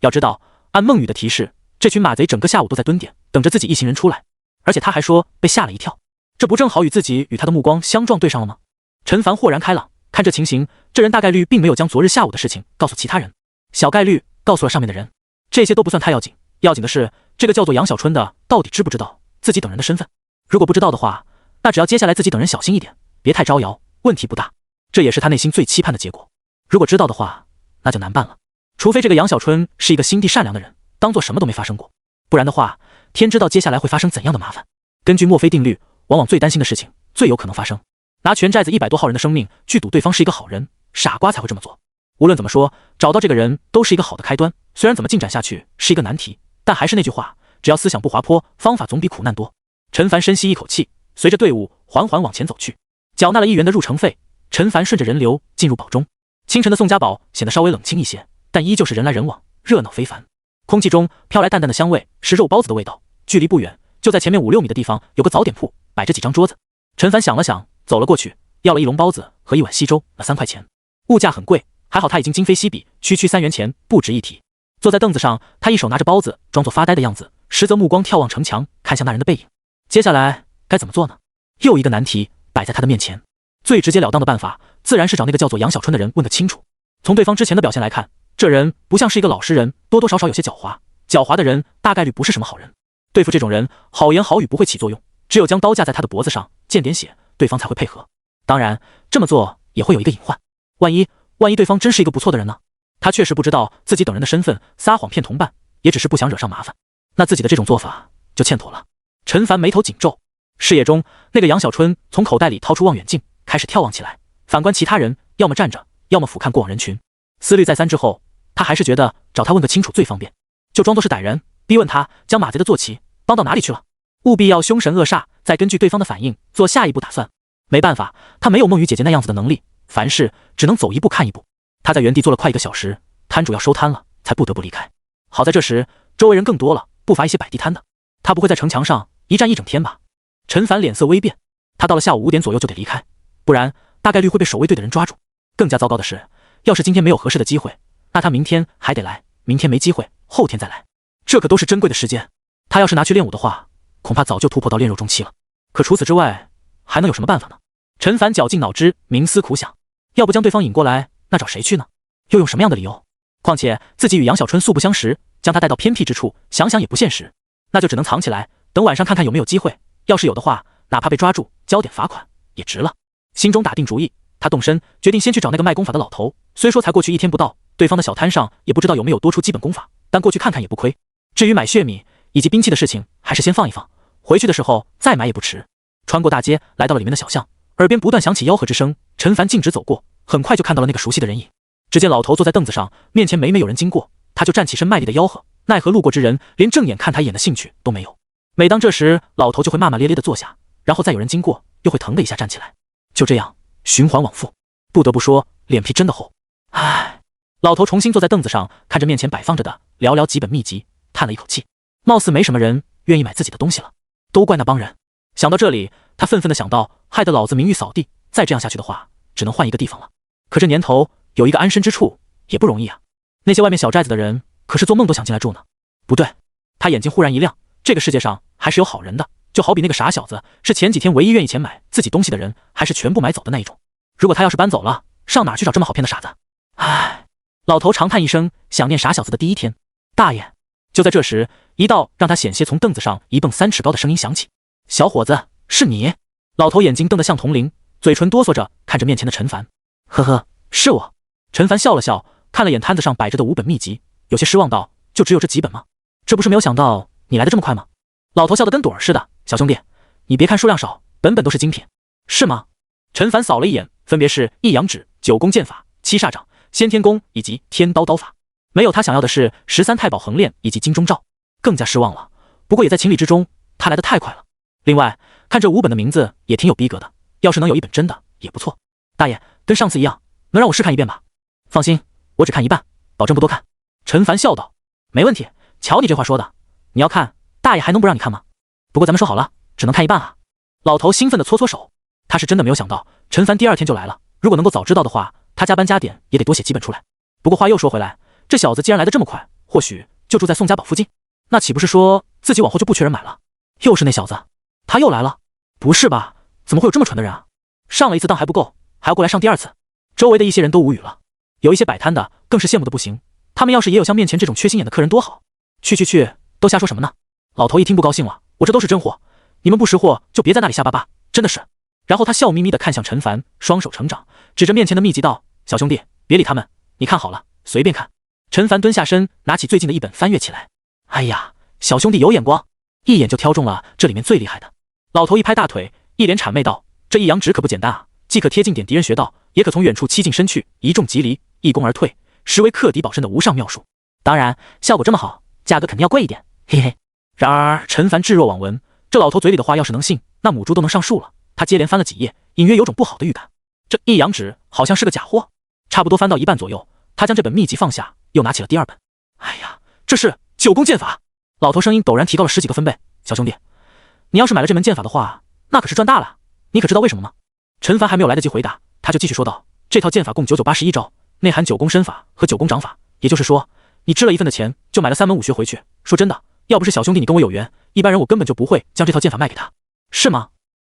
要知道按孟雨的提示，这群马贼整个下午都在蹲点，等着自己一行人出来，而且他还说被吓了一跳，这不正好与自己与他的目光相撞对上了吗？陈凡豁然开朗，看这情形，这人大概率并没有将昨日下午的事情告诉其他人，小概率告诉了上面的人，这些都不算太要紧，要紧的是这个叫做杨小春的到底知不知道自己等人的身份？如果不知道的话，那只要接下来自己等人小心一点，别太招摇，问题不大。这也是他内心最期盼的结果。如果知道的话，那就难办了。除非这个杨小春是一个心地善良的人，当做什么都没发生过，不然的话，天知道接下来会发生怎样的麻烦。根据墨菲定律，往往最担心的事情最有可能发生。拿全寨子100多号人的生命去赌对方是一个好人，傻瓜才会这么做。无论怎么说，找到这个人都是一个好的开端。虽然怎么进展下去是一个难题，但还是那句话，只要思想不滑坡，方法总比苦难多。陈凡深吸一口气，随着队伍缓缓往前走去，缴纳了1元的入城费。陈凡顺着人流进入堡中。清晨的宋家堡显得稍微冷清一些，但依旧是人来人往，热闹非凡。空气中飘来淡淡的香味，是肉包子的味道。距离不远，就在前面5-6米的地方有个早点铺，摆着几张桌子。陈凡想了想，走了过去，要了1笼包子和1碗稀粥，那3块钱。物价很贵，还好他已经今非昔比，区3元钱不值一提。坐在凳子上，他一手拿着包子，装作发呆的样子，实则目光眺望城墙，看向那人的背影。接下来该怎么做呢？又一个难题摆在他的面前。最直截了当的办法，自然是找那个叫做杨小春的人问个清楚。从对方之前的表现来看，这人不像是一个老实人，多多少少有些狡猾。狡猾的人大概率不是什么好人。对付这种人，好言好语不会起作用，只有将刀架在他的脖子上，溅点血，对方才会配合。当然，这么做也会有一个隐患，万一对方真是一个不错的人呢？他确实不知道自己等人的身份，撒谎骗同伴，也只是不想惹上麻烦。那自己的这种做法就欠妥了。陈凡眉头紧皱，视野中那个杨小春从口袋里掏出望远镜，开始眺望起来。反观其他人，要么站着，要么俯瞰过往人群。思虑再三之后，他还是觉得找他问个清楚最方便，就装作是歹人，逼问他将马贼的坐骑帮到哪里去了，务必要凶神恶煞，再根据对方的反应做下一步打算。没办法，他没有梦雨姐姐那样子的能力，凡事只能走一步看一步。他在原地坐了快1个小时，摊主要收摊了，才不得不离开。好在这时周围人更多了，不乏一些摆地摊的。他不会在城墙上一站一整天吧？陈凡脸色微变，他到了下午5点左右就得离开，不然大概率会被守卫队的人抓住。更加糟糕的是，要是今天没有合适的机会，那他明天还得来，明天没机会，后天再来，这可都是珍贵的时间。他要是拿去练武的话，恐怕早就突破到练肉中期了。可除此之外，还能有什么办法呢？陈凡绞尽脑汁，冥思苦想，要不将对方引过来，那找谁去呢？又用什么样的理由？况且自己与杨小春素不相识，将他带到偏僻之处，想想也不现实。那就只能藏起来，等晚上看看有没有机会。要是有的话，哪怕被抓住，交点罚款也值了。心中打定主意，他动身，决定先去找那个卖功法的老头。虽说才过去1天不到，对方的小摊上也不知道有没有多出基本功法，但过去看看也不亏。至于买血米以及兵器的事情，还是先放一放，回去的时候再买也不迟。穿过大街，来到了里面的小巷，耳边不断响起吆喝之声。陈凡径直走过，很快就看到了那个熟悉的人影。只见老头坐在凳子上，面前每每有人经过，他就站起身卖力的吆喝，奈何路过之人连正眼看他一眼的兴趣都没有。每当这时，老头就会骂骂咧咧的坐下，然后再有人经过，又会腾的一下站起来。就这样循环往复。不得不说，脸皮真的厚。唉，老头重新坐在凳子上，看着面前摆放着的寥寥几本秘籍，叹了一口气。貌似没什么人愿意买自己的东西了，都怪那帮人。想到这里，他愤愤地想到，害得老子名誉扫地，再这样下去的话，只能换一个地方了。可这年头，有一个安身之处也不容易啊。那些外面小寨子的人，可是做梦都想进来住呢。不对，他眼睛忽然一亮，这个世界上还是有好人的，就好比那个傻小子，是前几天唯一愿意钱买自己东西的人，还是全部买走的那一种。如果他要是搬走了，上哪去找这么好骗的傻子？唉，老头长叹一声，想念傻小子的第一天。大爷！就在这时，一道让他险些从凳子上一蹦3尺高的声音响起：“小伙子，是你？”老头眼睛瞪得像铜铃，嘴唇哆嗦着看着面前的陈凡。呵呵，是我。陈凡笑了笑，看了眼摊子上摆着的5本秘籍，有些失望道：“就只有这几本吗？这不是没有想到你来得这么快吗？”老头笑得跟盹儿似的：“小兄弟，你别看数量少，本本都是精品，是吗？”陈凡扫了一眼，分别是一阳指、九宫剑法、七煞掌、先天功以及天刀刀法。没有他想要的是13太保横练以及金钟罩，更加失望了。不过也在情理之中，他来得太快了。另外，看这5本的名字也挺有逼格的，要是能有一本真的也不错。大爷，跟上次一样，能让我试看一遍吧？放心，我只看一半，保证不多看。陈凡笑道：“没问题，瞧你这话说的，你要看，大爷还能不让你看吗？不过咱们说好了，只能看一半啊。”老头兴奋地搓搓手，他是真的没有想到陈凡第2天就来了，如果能够早知道的话，他加班加点也得多写几本出来。不过话又说回来，这小子既然来得这么快，或许就住在宋家堡附近，那岂不是说自己往后就不缺人买了？又是那小子，他又来了？不是吧，怎么会有这么蠢的人啊？上了一次当还不够，还要过来上第2次。周围的一些人都无语了，有一些摆摊的更是羡慕的不行，他们要是也有像面前这种缺心眼的客人多好。去，都瞎说什么呢？老头一听不高兴了，我这都是真货，你们不识货就别在那里瞎巴巴，真的是。然后他笑眯眯地看向陈凡，双手成掌，指着面前的秘籍道：“小兄弟，别理他们，你看好了，随便看。”陈凡蹲下身，拿起最近的一本翻阅起来。哎呀，小兄弟有眼光，一眼就挑中了这里面最厉害的。老头一拍大腿，一脸谄媚道：“这一阳指可不简单啊，既可贴近点敌人穴道，也可从远处欺近身去，一中即离，一攻而退，实为克敌保身的无上妙术。当然，效果这么好，价格肯定要贵一点，嘿嘿。”然而陈凡置若罔闻，这老头嘴里的话要是能信，那母猪都能上树了。他接连翻了几页，隐约有种不好的预感，这一阳指好像是个假货。差不多翻到一半左右，他将这本秘籍放下，又拿起了第2本。哎呀，这是九宫剑法！老头声音陡然提高了10几个分贝：“小兄弟，你要是买了这门剑法的话，那可是赚大了。你可知道为什么吗？”陈凡还没有来得及回答，他就继续说道：“这套剑法共9981招，内含9宫身法和9宫掌法，也就是说，你支了一份的钱就买了3门武学回去。说真的，要不是小兄弟你跟我有缘，一般人我根本就不会将这套剑法卖给他，是吗？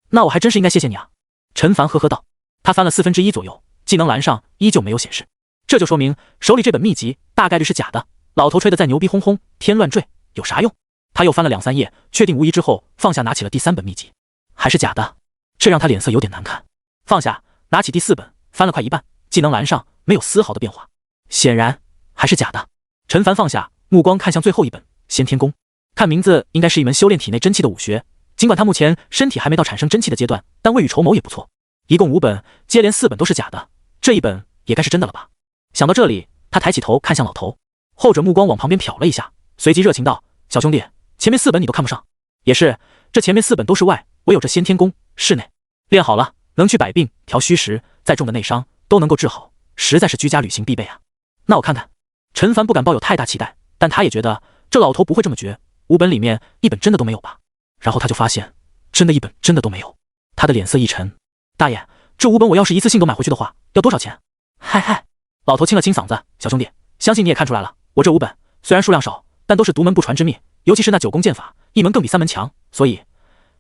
那我还真是应该谢谢你啊。”陈凡呵呵道。他翻了1/4左右，技能栏上依旧没有显示，这就说明手里这本秘籍大概率是假的。老头吹得再牛逼哄哄，天乱坠，有啥用？他又翻了2、3页，确定无疑之后，放下拿起了第3本秘籍，还是假的，这让他脸色有点难看。放下，拿起第4本，翻了快一半，技能栏上没有丝毫的变化，显然还是假的。陈凡放下，目光看向最后一本先天功，看名字应该是一门修炼体内真气的武学，尽管他目前身体还没到产生真气的阶段，但未雨绸缪也不错。一共5本，接连4本都是假的，这一本也该是真的了吧？想到这里，他抬起头看向老头，后者目光往旁边瞟了一下，随即热情道：“小兄弟，前面4本你都看不上，也是，这前面4本都是外，唯有这先天功是内，练好了能去百病调虚实，再重的内伤都能够治好，实在是居家旅行必备啊。那我看看。”陈凡不敢抱有太大期待，但他也觉得这老头不会这么绝，5本里面1本真的都没有吧？然后他就发现，真的1本真的都没有。他的脸色一沉：“大爷，这5本我要是一次性都买回去的话，要多少钱？”嗨，老头清了清嗓子：“小兄弟，相信你也看出来了，我这5本虽然数量少，但都是独门不传之秘，尤其是那9宫剑法，一门更比3门强，所以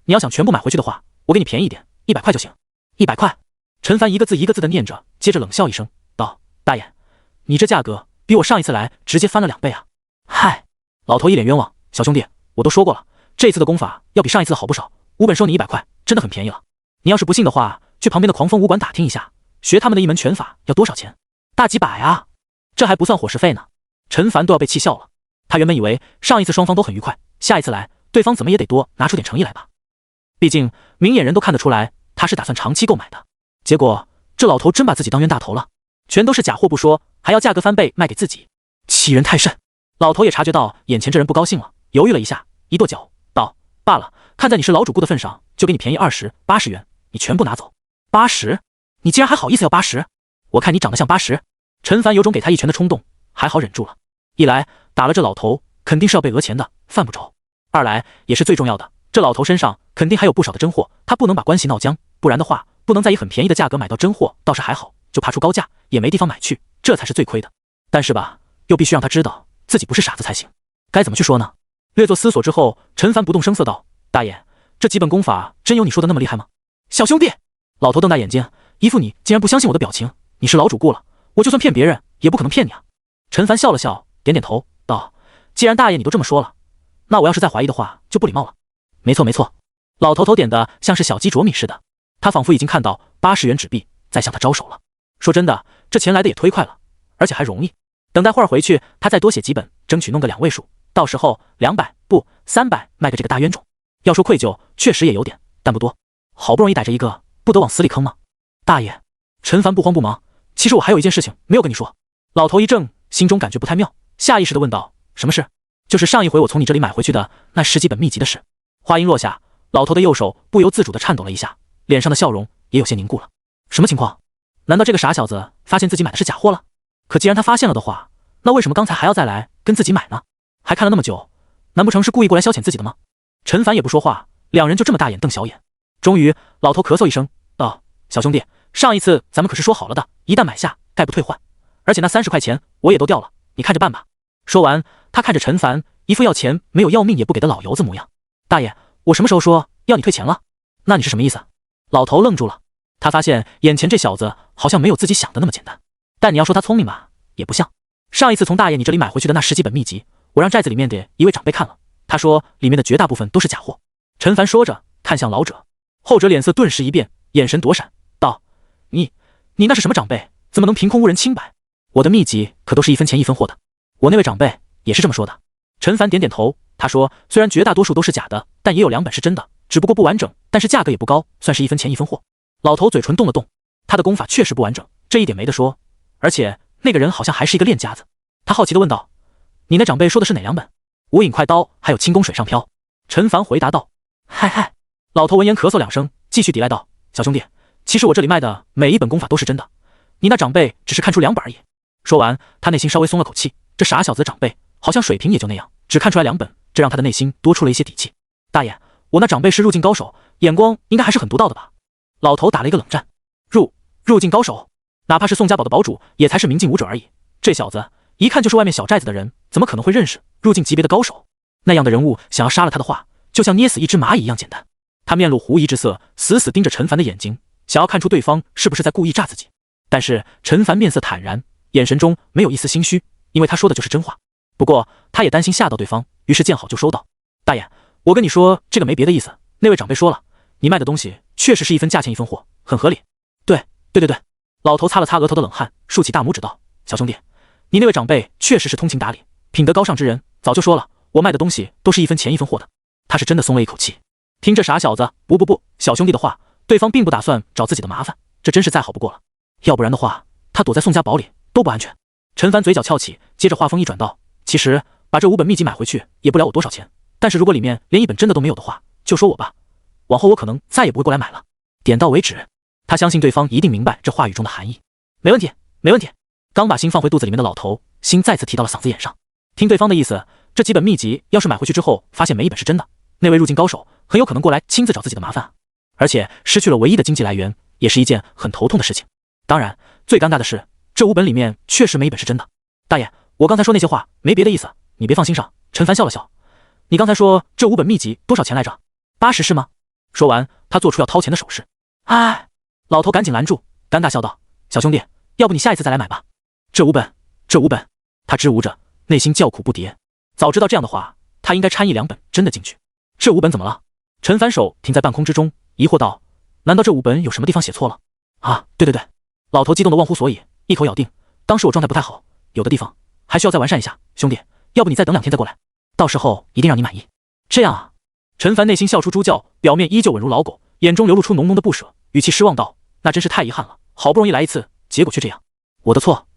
你要想全部买回去的话，我给你便宜一点，100块就行。”100块。陈凡一个字一个字的念着，接着冷笑一声道：“大爷，你这价格比我上一次来直接翻了2倍啊！”嗨，老头一脸冤枉：“小兄弟，我都说过了，这次的功法要比上一次好不少，5本收你100块，真的很便宜了。你要是不信的话，去旁边的狂风武馆打听一下，学他们的一门拳法要多少钱？大几百啊！这还不算伙食费呢。”陈凡都要被气笑了。他原本以为上一次双方都很愉快，下一次来对方怎么也得多拿出点诚意来吧，毕竟明眼人都看得出来他是打算长期购买的。结果这老头真把自己当冤大头了，全都是假货不说，还要价格翻倍卖给自己，欺人太甚。老头也察觉到眼前这人不高兴了，犹豫了一下，一跺脚道：“罢了，看在你是老主顾的份上，就给你便宜20、80元，你全部拿走。”80？你竟然还好意思要80？我看你长得像80。陈凡有种给他一拳的冲动，还好忍住了。一来打了这老头肯定是要被讹钱的，犯不着；二来也是最重要的，这老头身上肯定还有不少的真货，他不能把关系闹僵，不然的话不能再以很便宜的价格买到真货，倒是还好，就怕出高价也没地方买去，这才是最亏的。但是吧，又必须让他知道自己不是傻子才行。该怎么去说呢？略作思索之后，陈凡不动声色道：大爷，这几本功法真有你说的那么厉害吗？小兄弟，老头瞪大眼睛，一副你竟然不相信我的表情。你是老主顾了，我就算骗别人也不可能骗你啊。陈凡笑了笑，点点头道：既然大爷你都这么说了，那我要是再怀疑的话就不礼貌了。没错没错，老头头点的像是小鸡啄米似的，他仿佛已经看到80元纸币在向他招手了。说真的，这钱来的也忒快了，而且还容易。等待会儿回去他再多写几本，争取弄个2位数，到时候200不300卖给这个大冤种。要说愧疚确实也有点，但不多，好不容易逮着一个，不得往死里坑吗？大爷，陈凡不慌不忙，其实我还有一件事情没有跟你说。老头一怔，心中感觉不太妙，下意识地问道：什么事？就是上一回我从你这里买回去的那10几本秘籍的事。话音落下，老头的右手不由自主地颤抖了一下，脸上的笑容也有些凝固了。什么情况？难道这个傻小子发现自己买的是假货了？可既然他发现了的话，那为什么刚才还要再来跟自己买呢？还看了那么久，难不成是故意过来消遣自己的吗？陈凡也不说话，两人就这么大眼瞪小眼。终于老头咳嗽一声道：小兄弟，上一次咱们可是说好了的，一旦买下概不退换，而且那30块钱我也都掉了，你看着办吧。说完他看着陈凡，一副要钱没有要命也不给的老油子模样。大爷，我什么时候说要你退钱了？那你是什么意思？老头愣住了，他发现眼前这小子好像没有自己想的那么简单，但你要说他聪明吧，也不像。上一次从大爷你这里买回去的那10几本秘籍，我让寨子里面的一位长辈看了，他说里面的绝大部分都是假货。陈凡说着看向老者，后者脸色顿时一变，眼神躲闪道：你那是什么长辈？怎么能凭空误人清白？我的秘籍可都是1分钱1分货的。我那位长辈也是这么说的。陈凡点点头，他说虽然绝大多数都是假的，但也有2本是真的，只不过不完整，但是价格也不高，算是1分钱1分货。老头嘴唇动了动，他的功法确实不完整，这一点没得说，而且那个人好像还是一个练家子。他好奇地问道：你那长辈说的是哪2本？无影快刀还有轻功水上漂。陈凡回答道：嗨。老头闻言咳嗽2声，继续抵赖道：小兄弟，其实我这里卖的每一本功法都是真的，你那长辈只是看出2本而已。说完他内心稍微松了口气，这傻小子长辈好像水平也就那样，只看出来2本，这让他的内心多出了一些底气。大爷，我那长辈是入境高手，眼光应该还是很独到的吧？老头打了一个冷战。入境高手？哪怕是宋家堡的堡主也才是明镜武者而已，这小子一看就是外面小寨子的人，怎么可能会认识入境级别的高手？那样的人物想要杀了他的话，就像捏死一只蚂蚁一样简单。他面露狐疑之色，死死盯着陈凡的眼睛，想要看出对方是不是在故意诈自己。但是陈凡面色坦然，眼神中没有一丝心虚，因为他说的就是真话。不过他也担心吓到对方，于是见好就收道：大爷，我跟你说这个没别的意思，那位长辈说了，你卖的东西确实是1分价钱1分货，很合理。对，老头擦了擦额头的冷汗，竖起大拇指道：小兄弟，你那位长辈确实是通情达理，品德高尚之人，早就说了我卖的东西都是1分钱1分货的。他是真的松了一口气。听这傻小子不小兄弟的话，对方并不打算找自己的麻烦，这真是再好不过了。要不然的话，他躲在宋家堡里都不安全。陈凡嘴角翘起，接着话锋一转道：其实把这5本秘籍买回去也不了我多少钱，但是如果里面连1本真的都没有的话，就说我吧，往后我可能再也不会过来买了。点到为止。他相信对方一定明白这话语中的含义。没问题。刚把心放回肚子里面的老头，心再次提到了嗓子眼上。听对方的意思，这几本秘籍要是买回去之后发现没1本是真的，那位入境高手很有可能过来亲自找自己的麻烦，而且失去了唯一的经济来源，也是一件很头痛的事情。当然最尴尬的是，这5本里面确实没1本是真的。大爷，我刚才说那些话没别的意思，你别放心上。陈凡笑了笑：你刚才说这5本秘籍多少钱来着？80是吗？说完他做出要掏钱的手势。哎，老头赶紧拦住，尴尬笑道：小兄弟，要不你下一次再来买吧。这5本。他支吾着，内心叫苦不迭。早知道这样的话，他应该掺1、2本真的进去。这5本怎么了？陈凡手停在半空之中，疑惑道：难道这5本有什么地方写错了？啊，对。老头激动的忘乎所以，一口咬定：当时我状态不太好，有的地方还需要再完善一下。兄弟，要不你再等2天再过来，到时候一定让你满意。这样啊。陈凡内心笑出猪叫，表面依旧稳如老狗，眼中流露出浓浓的不舍，语气失望道：那真是太遗憾了，好不容易来一次，结果却这样。我的错。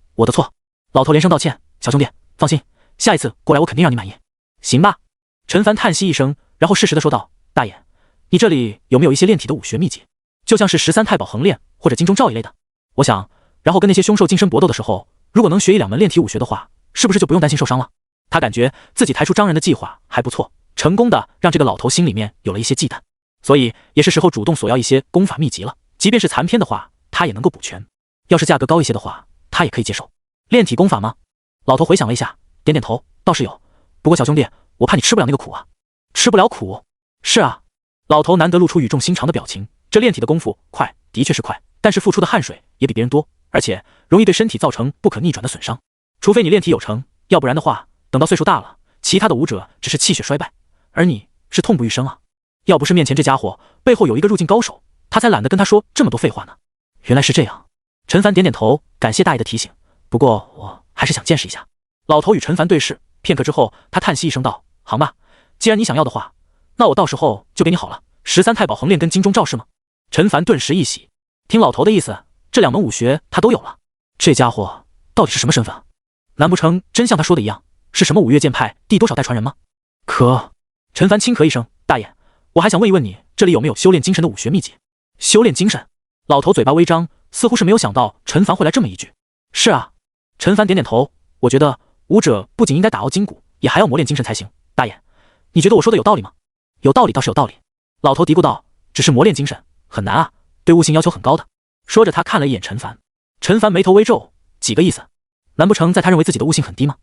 老头连声道歉：小兄弟放心，下一次过来我肯定让你满意。行吧。陈凡叹息一声，然后适时的说道：大爷，你这里有没有一些炼体的武学秘籍，就像是13太保横练或者金钟罩一类的？我想，然后跟那些凶兽近身搏斗的时候，如果能学一两门炼体武学的话，是不是就不用担心受伤了？他感觉自己抬出张人的计划还不错，成功的让这个老头心里面有了一些忌惮，所以也是时候主动索要一些功法秘籍了。即便是残篇的话，他也能够补全。要是价格高一些的话，他也可以接受。炼体功法吗？老头回想了一下，点点头，倒是有。不过小兄弟，我怕你吃不了那个苦啊。吃不了苦？是啊。老头难得露出语重心长的表情。这炼体的功夫快，的确是快，但是付出的汗水也比别人多，而且容易对身体造成不可逆转的损伤。除非你炼体有成，要不然的话，等到岁数大了，其他的武者只是气血衰败，而你是痛不欲生啊。要不是面前这家伙背后有一个入境高手，他才懒得跟他说这么多废话呢。原来是这样。陈凡点点头，感谢大爷的提醒，不过我还是想见识一下。老头与陈凡对视片刻之后，他叹息一声道：行吧，既然你想要的话，那我到时候就给你好了，13太保横练跟金钟罩是吗？陈凡顿时一喜，听老头的意思，这两门武学他都有了。这家伙到底是什么身份啊？难不成真像他说的一样，是什么五岳剑派第多少代传人吗？可……陈凡轻咳一声，大爷，我还想问一问你，这里有没有修炼精神的武学秘籍？修炼精神？老头嘴巴微张，似乎是没有想到陈凡会来这么一句。是啊。陈凡点点头，我觉得武者不仅应该打熬筋骨，也还要磨练精神才行。大爷，你觉得我说的有道理吗？有道理倒是有道理。老头嘀咕道，只是磨练精神很难啊，对悟性要求很高的。说着他看了一眼陈凡，陈凡眉头微皱，几个意思？难不成在他认为自己的悟性很低吗？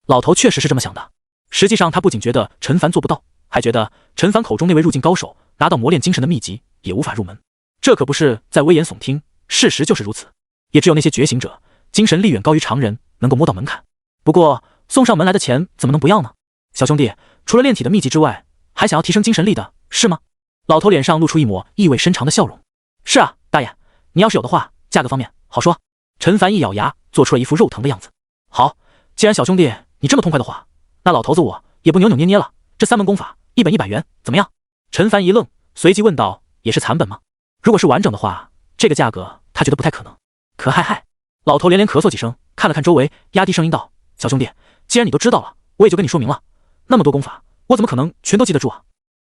老头确实是这么想的。实际上他不仅觉得陈凡做不到，还觉得陈凡口中那位入境高手拿到磨练精神的秘籍也无法入门。这可不是在危言耸听，事实就是如此。也只有那些觉醒者精神力远高于常人，能够摸到门槛。不过送上门来的钱怎么能不要呢？小兄弟，除了炼体的秘籍之外，还想要提升精神力的是吗？老头脸上露出一抹意味深长的笑容。是啊，大爷，你要是有的话，价格方面好说。陈凡一咬牙，做出了一副肉疼的样子。好，既然小兄弟你这么痛快的话，那老头子我也不扭扭捏捏了。这3门功法，1本100元，怎么样？陈凡一愣，随即问道：也是残本吗？如果是完整的话，这个价格他觉得不太可能。可嗨，老头连连咳嗽几声，看了看周围，压低声音道：小兄弟，既然你都知道了，我也就跟你说明了。那么多功法，我怎么可能全都记得住啊？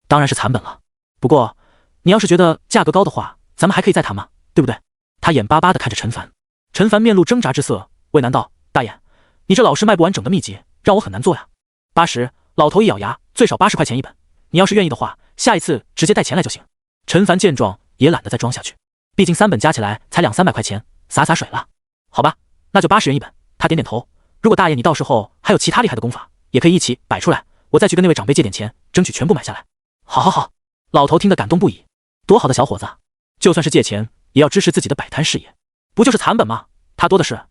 当然是残本了。不过你要是觉得价格高的话，咱们还可以再谈嘛，对不对？他眼巴巴地看着陈凡。陈凡面露挣扎之色，为难道：大爷，你这老是卖不完整的秘籍，让我很难做呀。80，老头一咬牙，最少80块钱一本。你要是愿意的话，下一次直接带钱来就行。陈凡见状也懒得再装下去，毕竟3本加起来才200-300块钱，洒洒水了。好吧，那就80元一本。他点点头，如果大爷你到时候还有其他厉害的功法，也可以一起摆出来，我再去跟那位长辈借点钱，争取全部买下来。好。老头听得感动不已，多好的小伙子，就算是借钱也要支持自己的摆摊事业。不就是残本吗？他多的是，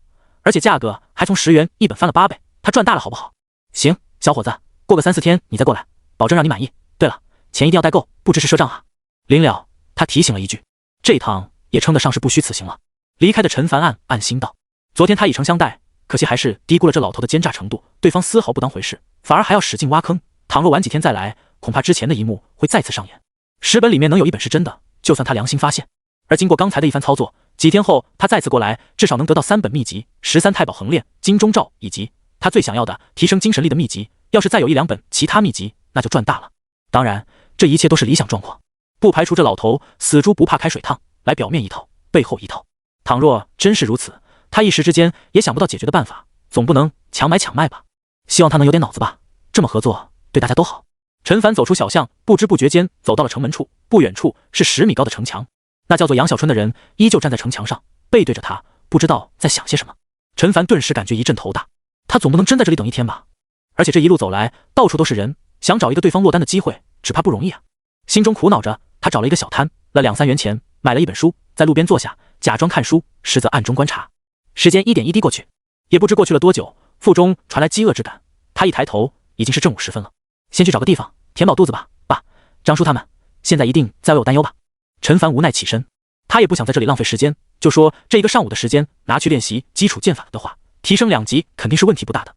而且价格还从10元一本翻了8倍，他赚大了好不好？行，小伙子，过个3-4天你再过来，保证让你满意。对了，钱一定要带够，不支持赊账啊。临了，他提醒了一句，这趟也称得上是不虚此行了。离开的陈凡暗心道，昨天他以诚相待，可惜还是低估了这老头的奸诈程度，对方丝毫不当回事，反而还要使劲挖坑。倘若晚几天再来，恐怕之前的一幕会再次上演。10本里面能有1本是真的，就算他良心发现。而经过刚才的一番操作，几天后他再次过来，至少能得到3本秘籍，13太保横练、金钟罩，以及他最想要的提升精神力的秘籍。要是再有1-2本其他秘籍，那就赚大了。当然，这一切都是理想状况，不排除这老头死猪不怕开水烫，来表面一套，背后一套。倘若真是如此，他一时之间也想不到解决的办法，总不能强买强卖吧？希望他能有点脑子吧，这么合作对大家都好。陈凡走出小巷，不知不觉间走到了城门处，不远处是10米高的城墙，那叫做杨小春的人依旧站在城墙上，背对着他，不知道在想些什么。陈凡顿时感觉一阵头大，他总不能真在这里等1天吧？而且这一路走来，到处都是人，想找一个对方落单的机会，只怕不容易啊。心中苦恼着，他找了一个小摊，了2-3元钱，买了一本书，在路边坐下，假装看书，实则暗中观察。时间一点一滴过去，也不知过去了多久，腹中传来饥饿之感，他一抬头，已经是正午时分了。先去找个地方填饱肚子吧，爸，张叔他们现在一定在为我担忧吧。陈凡无奈起身，他也不想在这里浪费时间，就说这一个上午的时间拿去练习基础剑法的话，提升2级肯定是问题不大的。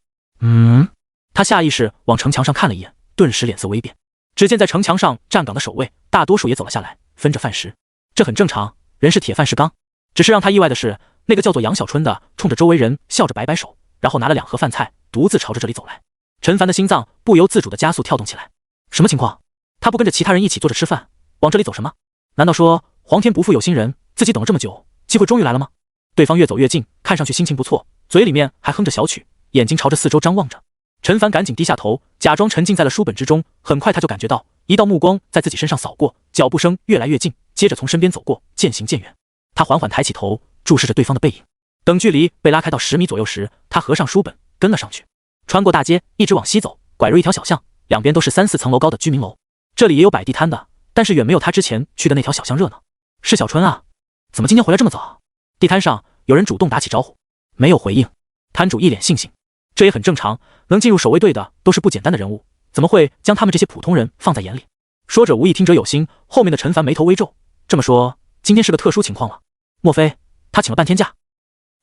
他下意识往城墙上看了一眼，顿时脸色微变。只见在城墙上站岗的守卫大多数也走了下来，分着饭食，这很正常，人是铁饭是钢。只是让他意外的是，那个叫做杨小春的冲着周围人笑着摆摆手，然后拿了2盒饭菜，独自朝着这里走来。陈凡的心脏不由自主地加速跳动起来，什么情况？他不跟着其他人一起坐着吃饭，往这里走什么？难道说皇天不负有心人，自己等了这么久，机会终于来了吗？对方越走越近，看上去心情不错，嘴里面还哼着小曲，眼睛朝着四周张望着。陈凡赶紧低下头，假装沉浸在了书本之中。很快他就感觉到一道目光在自己身上扫过，脚步声越来越近，接着从身边走过，渐行渐远。他缓缓抬起头，注视着对方的背影。等距离被拉开到10米左右时，他合上书本跟了上去。穿过大街，一直往西走，拐入一条小巷，两边都是3、4层楼高的居民楼。这里也有摆地摊的，但是远没有他之前去的那条小巷热闹。是小春啊，怎么今天回来这么早？地摊上有人主动打起招呼，没有回应。摊主一脸悻悻，这也很正常，能进入守卫队的都是不简单的人物，怎么会将他们这些普通人放在眼里？说者无意，听者有心，后面的陈凡眉头微皱，这么说今天是个特殊情况了，莫非他请了半天假？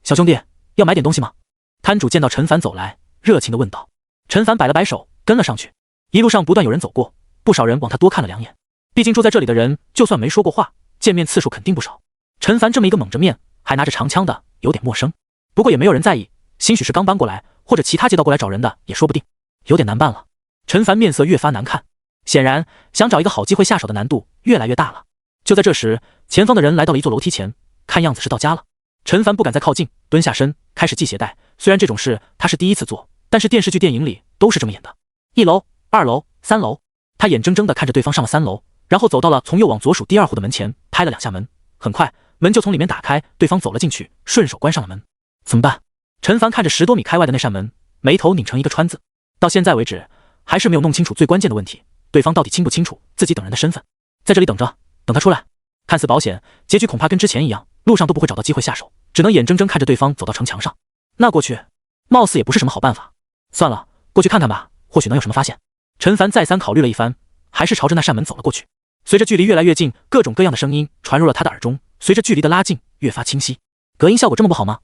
小兄弟，要买点东西吗？摊主见到陈凡走来，热情地问道。陈凡摆了摆手，跟了上去。一路上不断有人走过，不少人往他多看了2眼，毕竟住在这里的人就算没说过话，见面次数肯定不少。陈凡这么一个猛着面还拿着长枪的，有点陌生，不过也没有人在意，兴许是刚搬过来，或者其他街道过来找人的也说不定，有点难办了。陈凡面色越发难看，显然想找一个好机会下手的难度越来越大了。就在这时，前方的人来到了一座楼梯前，看样子是到家了。陈凡不敢再靠近，蹲下身开始系鞋带。虽然这种事他是第一次做，但是电视剧电影里都是这么演的。1楼、2楼、3楼，他眼睁睁地看着对方上了3楼，然后走到了从右往左数第2户的门前，拍了2下门。很快门就从里面打开，对方走了进去，顺手关上了门。怎么办？陈凡看着10多米开外的那扇门，眉头拧成一个川字。到现在为止还是没有弄清楚最关键的问题，对方到底清不清楚自己等人的身份？在这里等着，等他出来。看似保险，结局恐怕跟之前一样，路上都不会找到机会下手，只能眼睁睁看着对方走到城墙上。那过去貌似也不是什么好办法，算了，过去看看吧，或许能有什么发现。陈凡再三考虑了一番，还是朝着那扇门走了过去。随着距离越来越近，各种各样的声音传入了他的耳中，随着距离的拉近越发清晰。隔音效果这么不好吗？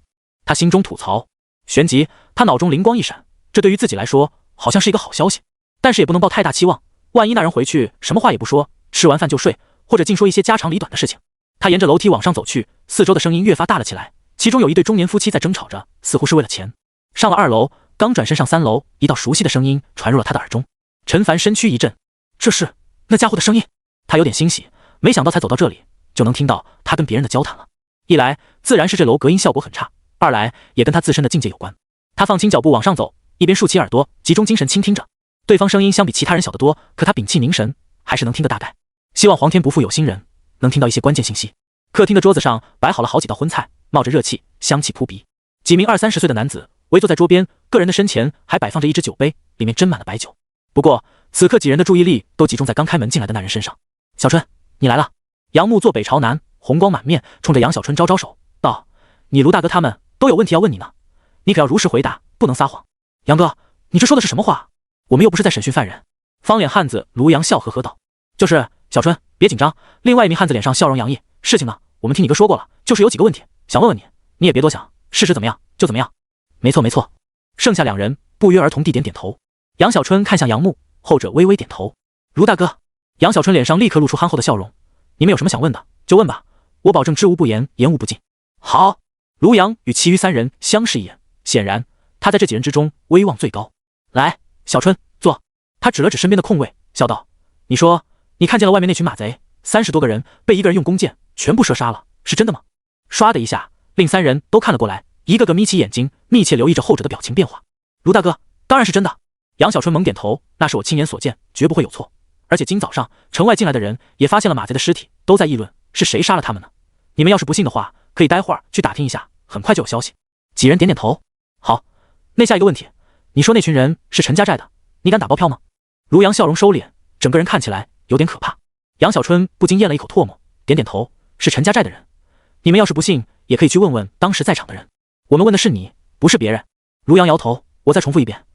他心中吐槽。旋即他脑中灵光一闪，这对于自己来说好像是一个好消息，但是也不能抱太大期望，万一那人回去什么话也不说，吃完饭就睡，或者净说一些家长里短的事情。他沿着楼梯往上走去，四周的声音越发大了起来，其中有一对中年夫妻在争吵着，似乎是为了钱。上了2楼，刚转身上3楼，一道熟悉的声音传入了他的耳中。陈凡身躯一震，这是那家伙的声音。他有点欣喜，没想到才走到这里就能听到他跟别人的交谈了。一来自然是这楼隔音效果很差，二来也跟他自身的境界有关。他放轻脚步往上走，一边竖起耳朵，集中精神倾听着。对方声音相比其他人小得多，可他屏气凝神，还是能听个大概。希望皇天不负有心人，能听到一些关键信息。客厅的桌子上摆好了好几道荤菜，冒着热气，香气扑鼻。几名20、30岁的男子围坐在桌边，个人的身前还摆放着一只酒杯，里面斟满了白酒。不过此刻几人的注意力都集中在刚开门进来的那人身上。小春，你来了。杨木坐北朝南，红光满面，冲着杨小春招招手道：你卢大哥他们都有问题要问你呢，你可要如实回答，不能撒谎。杨哥，你这说的是什么话？我们又不是在审讯犯人。方脸汉子卢阳笑呵呵道：就是小春，别紧张。另外一名汉子脸上笑容洋溢，事情呢我们听你哥说过了，就是有几个问题想问问你，你也别多想，事实怎么样就怎么样。没错没错。剩下2人不约而同地点点头。杨小春看向杨木，后者微微点头。卢大哥。杨小春脸上立刻露出憨厚的笑容，你们有什么想问的就问吧，我保证知无不言，言无不尽。好。卢阳与其余3人相视一眼，显然他在这几人之中威望最高。来，小春坐。他指了指身边的空位，笑道：你说你看见了外面那群马贼，30多个人被一个人用弓箭全部射杀了，是真的吗？唰的一下，另3人都看了过来，一个个眯起眼睛，密切留意着后者的表情变化。卢大哥，当然是真的。杨小春猛点头，那是我亲眼所见，绝不会有错。而且今早上城外进来的人也发现了马贼的尸体，都在议论是谁杀了他们呢。你们要是不信的话，可以待会儿去打听一下，很快就有消息。几人点点头。好，那下一个问题，你说那群人是陈家寨的，你敢打包票吗？卢阳笑容收敛，整个人看起来有点可怕。杨小春不禁咽了一口唾沫，点点头，是陈家寨的人。你们要是不信，也可以去问问当时在场的人，我们问的是你，不是别人。卢阳摇头，我再重复一遍，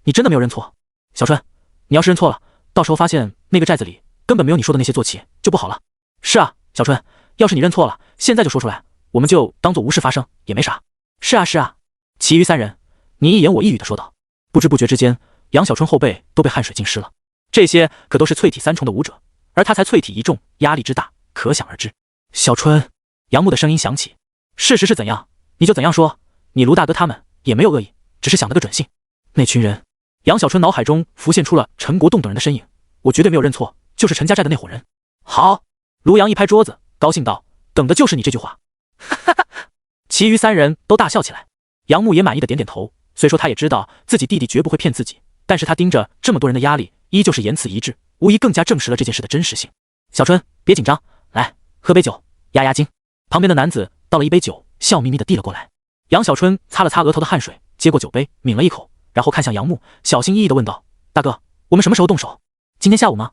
你真的没有认错？小春，你要是认错了，到时候发现那个寨子里根本没有你说的那些坐骑，就不好了。是啊，小春，要是你认错了，现在就说出来，我们就当做无事发生，也没啥。是啊是啊。其余3人你一言我一语的说道。不知不觉之间，杨小春后背都被汗水浸湿了。这些可都是淬体3重的武者，而他才淬体1重，压力之大可想而知。小春，杨木的声音响起，事实是怎样你就怎样说，你卢大哥他们也没有恶意，只是想得个准信。那群人，杨小春脑海中浮现出了陈国栋等人的身影，我绝对没有认错，就是陈家寨的那伙人。好。卢阳一拍桌子，高兴道，等的就是你这句话。哈哈哈。其余3人都大笑起来。杨木也满意的点点头，虽说他也知道自己弟弟绝不会骗自己，但是他盯着这么多人的压力依旧是言辞一致，无疑更加证实了这件事的真实性。小春，别紧张，来喝杯酒压压惊。旁边的男子倒了一杯酒，笑眯眯的递了过来。杨小春擦了擦额头的汗水，接过酒杯抿了一口，然后看向杨木，小心翼翼的问道：大哥，我们什么时候动手？今天下午吗？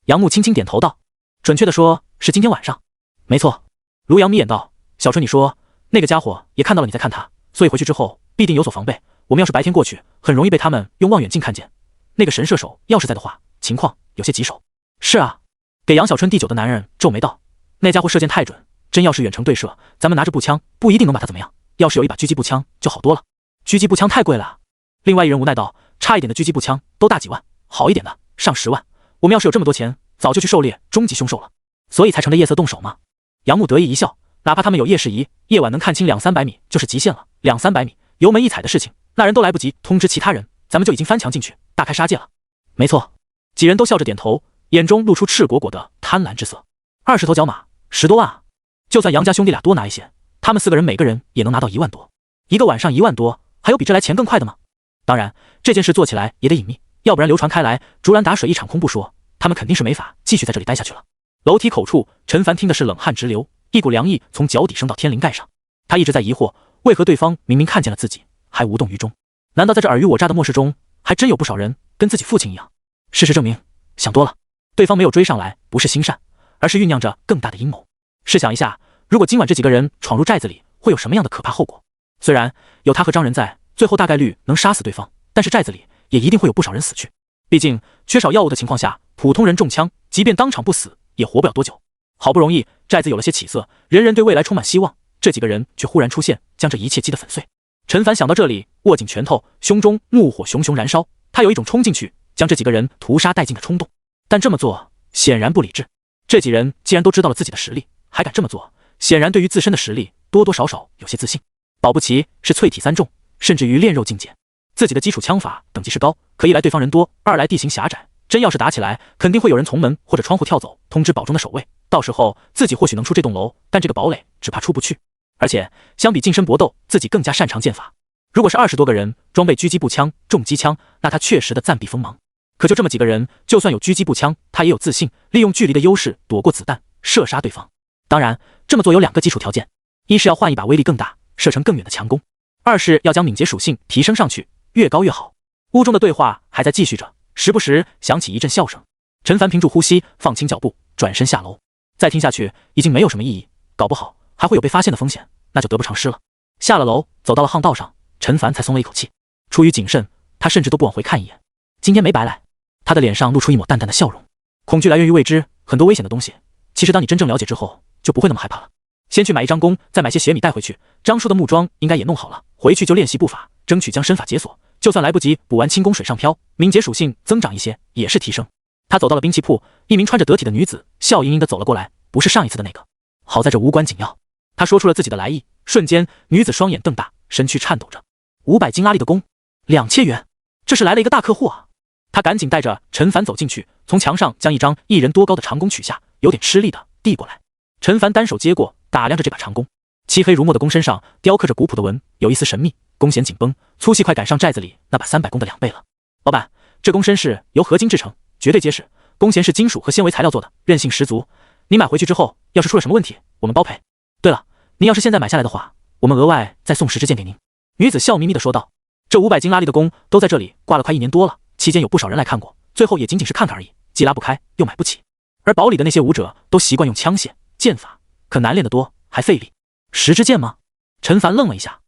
杨木轻轻点头道：准确的说是今天晚上。没错。卢阳眯眼道：小春，你说那个家伙也看到了你在看他，所以回去之后必定有所防备，我们要是白天过去，很容易被他们用望远镜看见。那个神射手要是在的话，情况有些棘手。是啊。给杨小春递酒的男人皱眉道：那家伙射箭太准，真要是远程对射，咱们拿着步枪不一定能把他怎么样，要是有一把狙击步枪就好多了。狙击步枪太贵了啊。另外一人无奈道：差一点的狙击步枪都大几万，好一点的上10万，我们要是有这么多钱，早就去狩猎终极凶兽了，所以才乘着夜色动手嘛。杨木得意一笑，哪怕他们有夜视仪，夜晚能看清200-300米就是极限了，200-300米油门一踩的事情，那人都来不及通知其他人，咱们就已经翻墙进去大开杀戒了。没错。几人都笑着点头，眼中露出赤果果的贪婪之色。20头角马10多万啊，就算杨家兄弟俩多拿一些，他们4个人每个人也能拿到1万多，一个晚上1万多，还有比这来钱更快的吗？当然这件事做起来也得隐秘，要不然流传开来，竹篮打水一场空不说，他们肯定是没法继续在这里待下去了。楼梯口处，陈凡听的是冷汗直流，一股凉意从脚底升到天灵盖上。他一直在疑惑，为何对方明明看见了自己，还无动于衷？难道在这尔虞我诈的末世中，还真有不少人跟自己父亲一样？事实证明，想多了。对方没有追上来，不是心善，而是酝酿着更大的阴谋。试想一下，如果今晚这几个人闯入寨子里，会有什么样的可怕后果？虽然有他和张仁在，最后大概率能杀死对方，但是寨子里也一定会有不少人死去。毕竟缺少药物的情况下，普通人中枪，即便当场不死，也活不了多久。好不容易寨子有了些起色，人人对未来充满希望，这几个人却忽然出现，将这一切击得粉碎。陈凡想到这里，握紧拳头，胸中怒火熊熊燃烧，他有一种冲进去将这几个人屠杀殆尽的冲动，但这么做显然不理智。这几人既然都知道了自己的实力，还敢这么做，显然对于自身的实力多多少少有些自信，保不齐是淬体3重，甚至于炼肉境界。自己的基础枪法等级是高，可一来对方人多，二来地形狭窄，真要是打起来，肯定会有人从门或者窗户跳走，通知堡中的守卫。到时候自己或许能出这栋楼，但这个堡垒只怕出不去。而且相比近身搏斗，自己更加擅长剑法。如果是20多个人装备狙击步枪、重机枪，那他确实的暂避锋芒。可就这么几个人，就算有狙击步枪，他也有自信利用距离的优势躲过子弹，射杀对方。当然，这么做有2个基础条件：一是要换一把威力更大、射程更远的强弓；二是要将敏捷属性提升上去，越高越好。屋中的对话还在继续着，时不时响起一阵笑声。陈凡屏住呼吸，放轻脚步，转身下楼。再听下去已经没有什么意义，搞不好还会有被发现的风险，那就得不偿失了。下了楼，走到了巷道上，陈凡才松了一口气。出于谨慎，他甚至都不往回看一眼。今天没白来。他的脸上露出一抹淡淡的笑容。恐惧来源于未知，很多危险的东西，其实当你真正了解之后，就不会那么害怕了。先去买一张弓，再买些血米带回去。张叔的木桩应该也弄好了，回去就练习步法，争取将身法解锁。就算来不及补完轻功水上漂，敏捷属性增长一些也是提升。他走到了兵器铺，一名穿着得体的女子笑盈盈地走了过来，不是上一次的那个。好在这无关紧要。他说出了自己的来意，瞬间女子双眼瞪大，身躯颤抖着。500金拉力的弓，2000元，这是来了一个大客户啊！他赶紧带着陈凡走进去，从墙上将一张1人多高的长弓取下，有点吃力的递过来。陈凡单手接过，打量着这把长弓，漆黑如墨的弓身上雕刻着古朴的纹，有一丝神秘，弓弦紧绷，粗细快赶上寨子里那把300弓的2倍了。老板，这弓身是由合金制成，绝对结实，弓弦是金属和纤维材料做的，韧性十足。你买回去之后，要是出了什么问题，我们包赔。对了，您要是现在买下来的话，我们额外再送10支箭给您。女子笑眯眯地说道。这500斤拉力的弓都在这里挂了快1年多了，期间有不少人来看过，最后也仅仅是看看而已，既拉不开又买不起。而堡里的那些武者都习惯用枪械剑法，可难练得多，还费力。10支箭吗？陈凡愣了一下。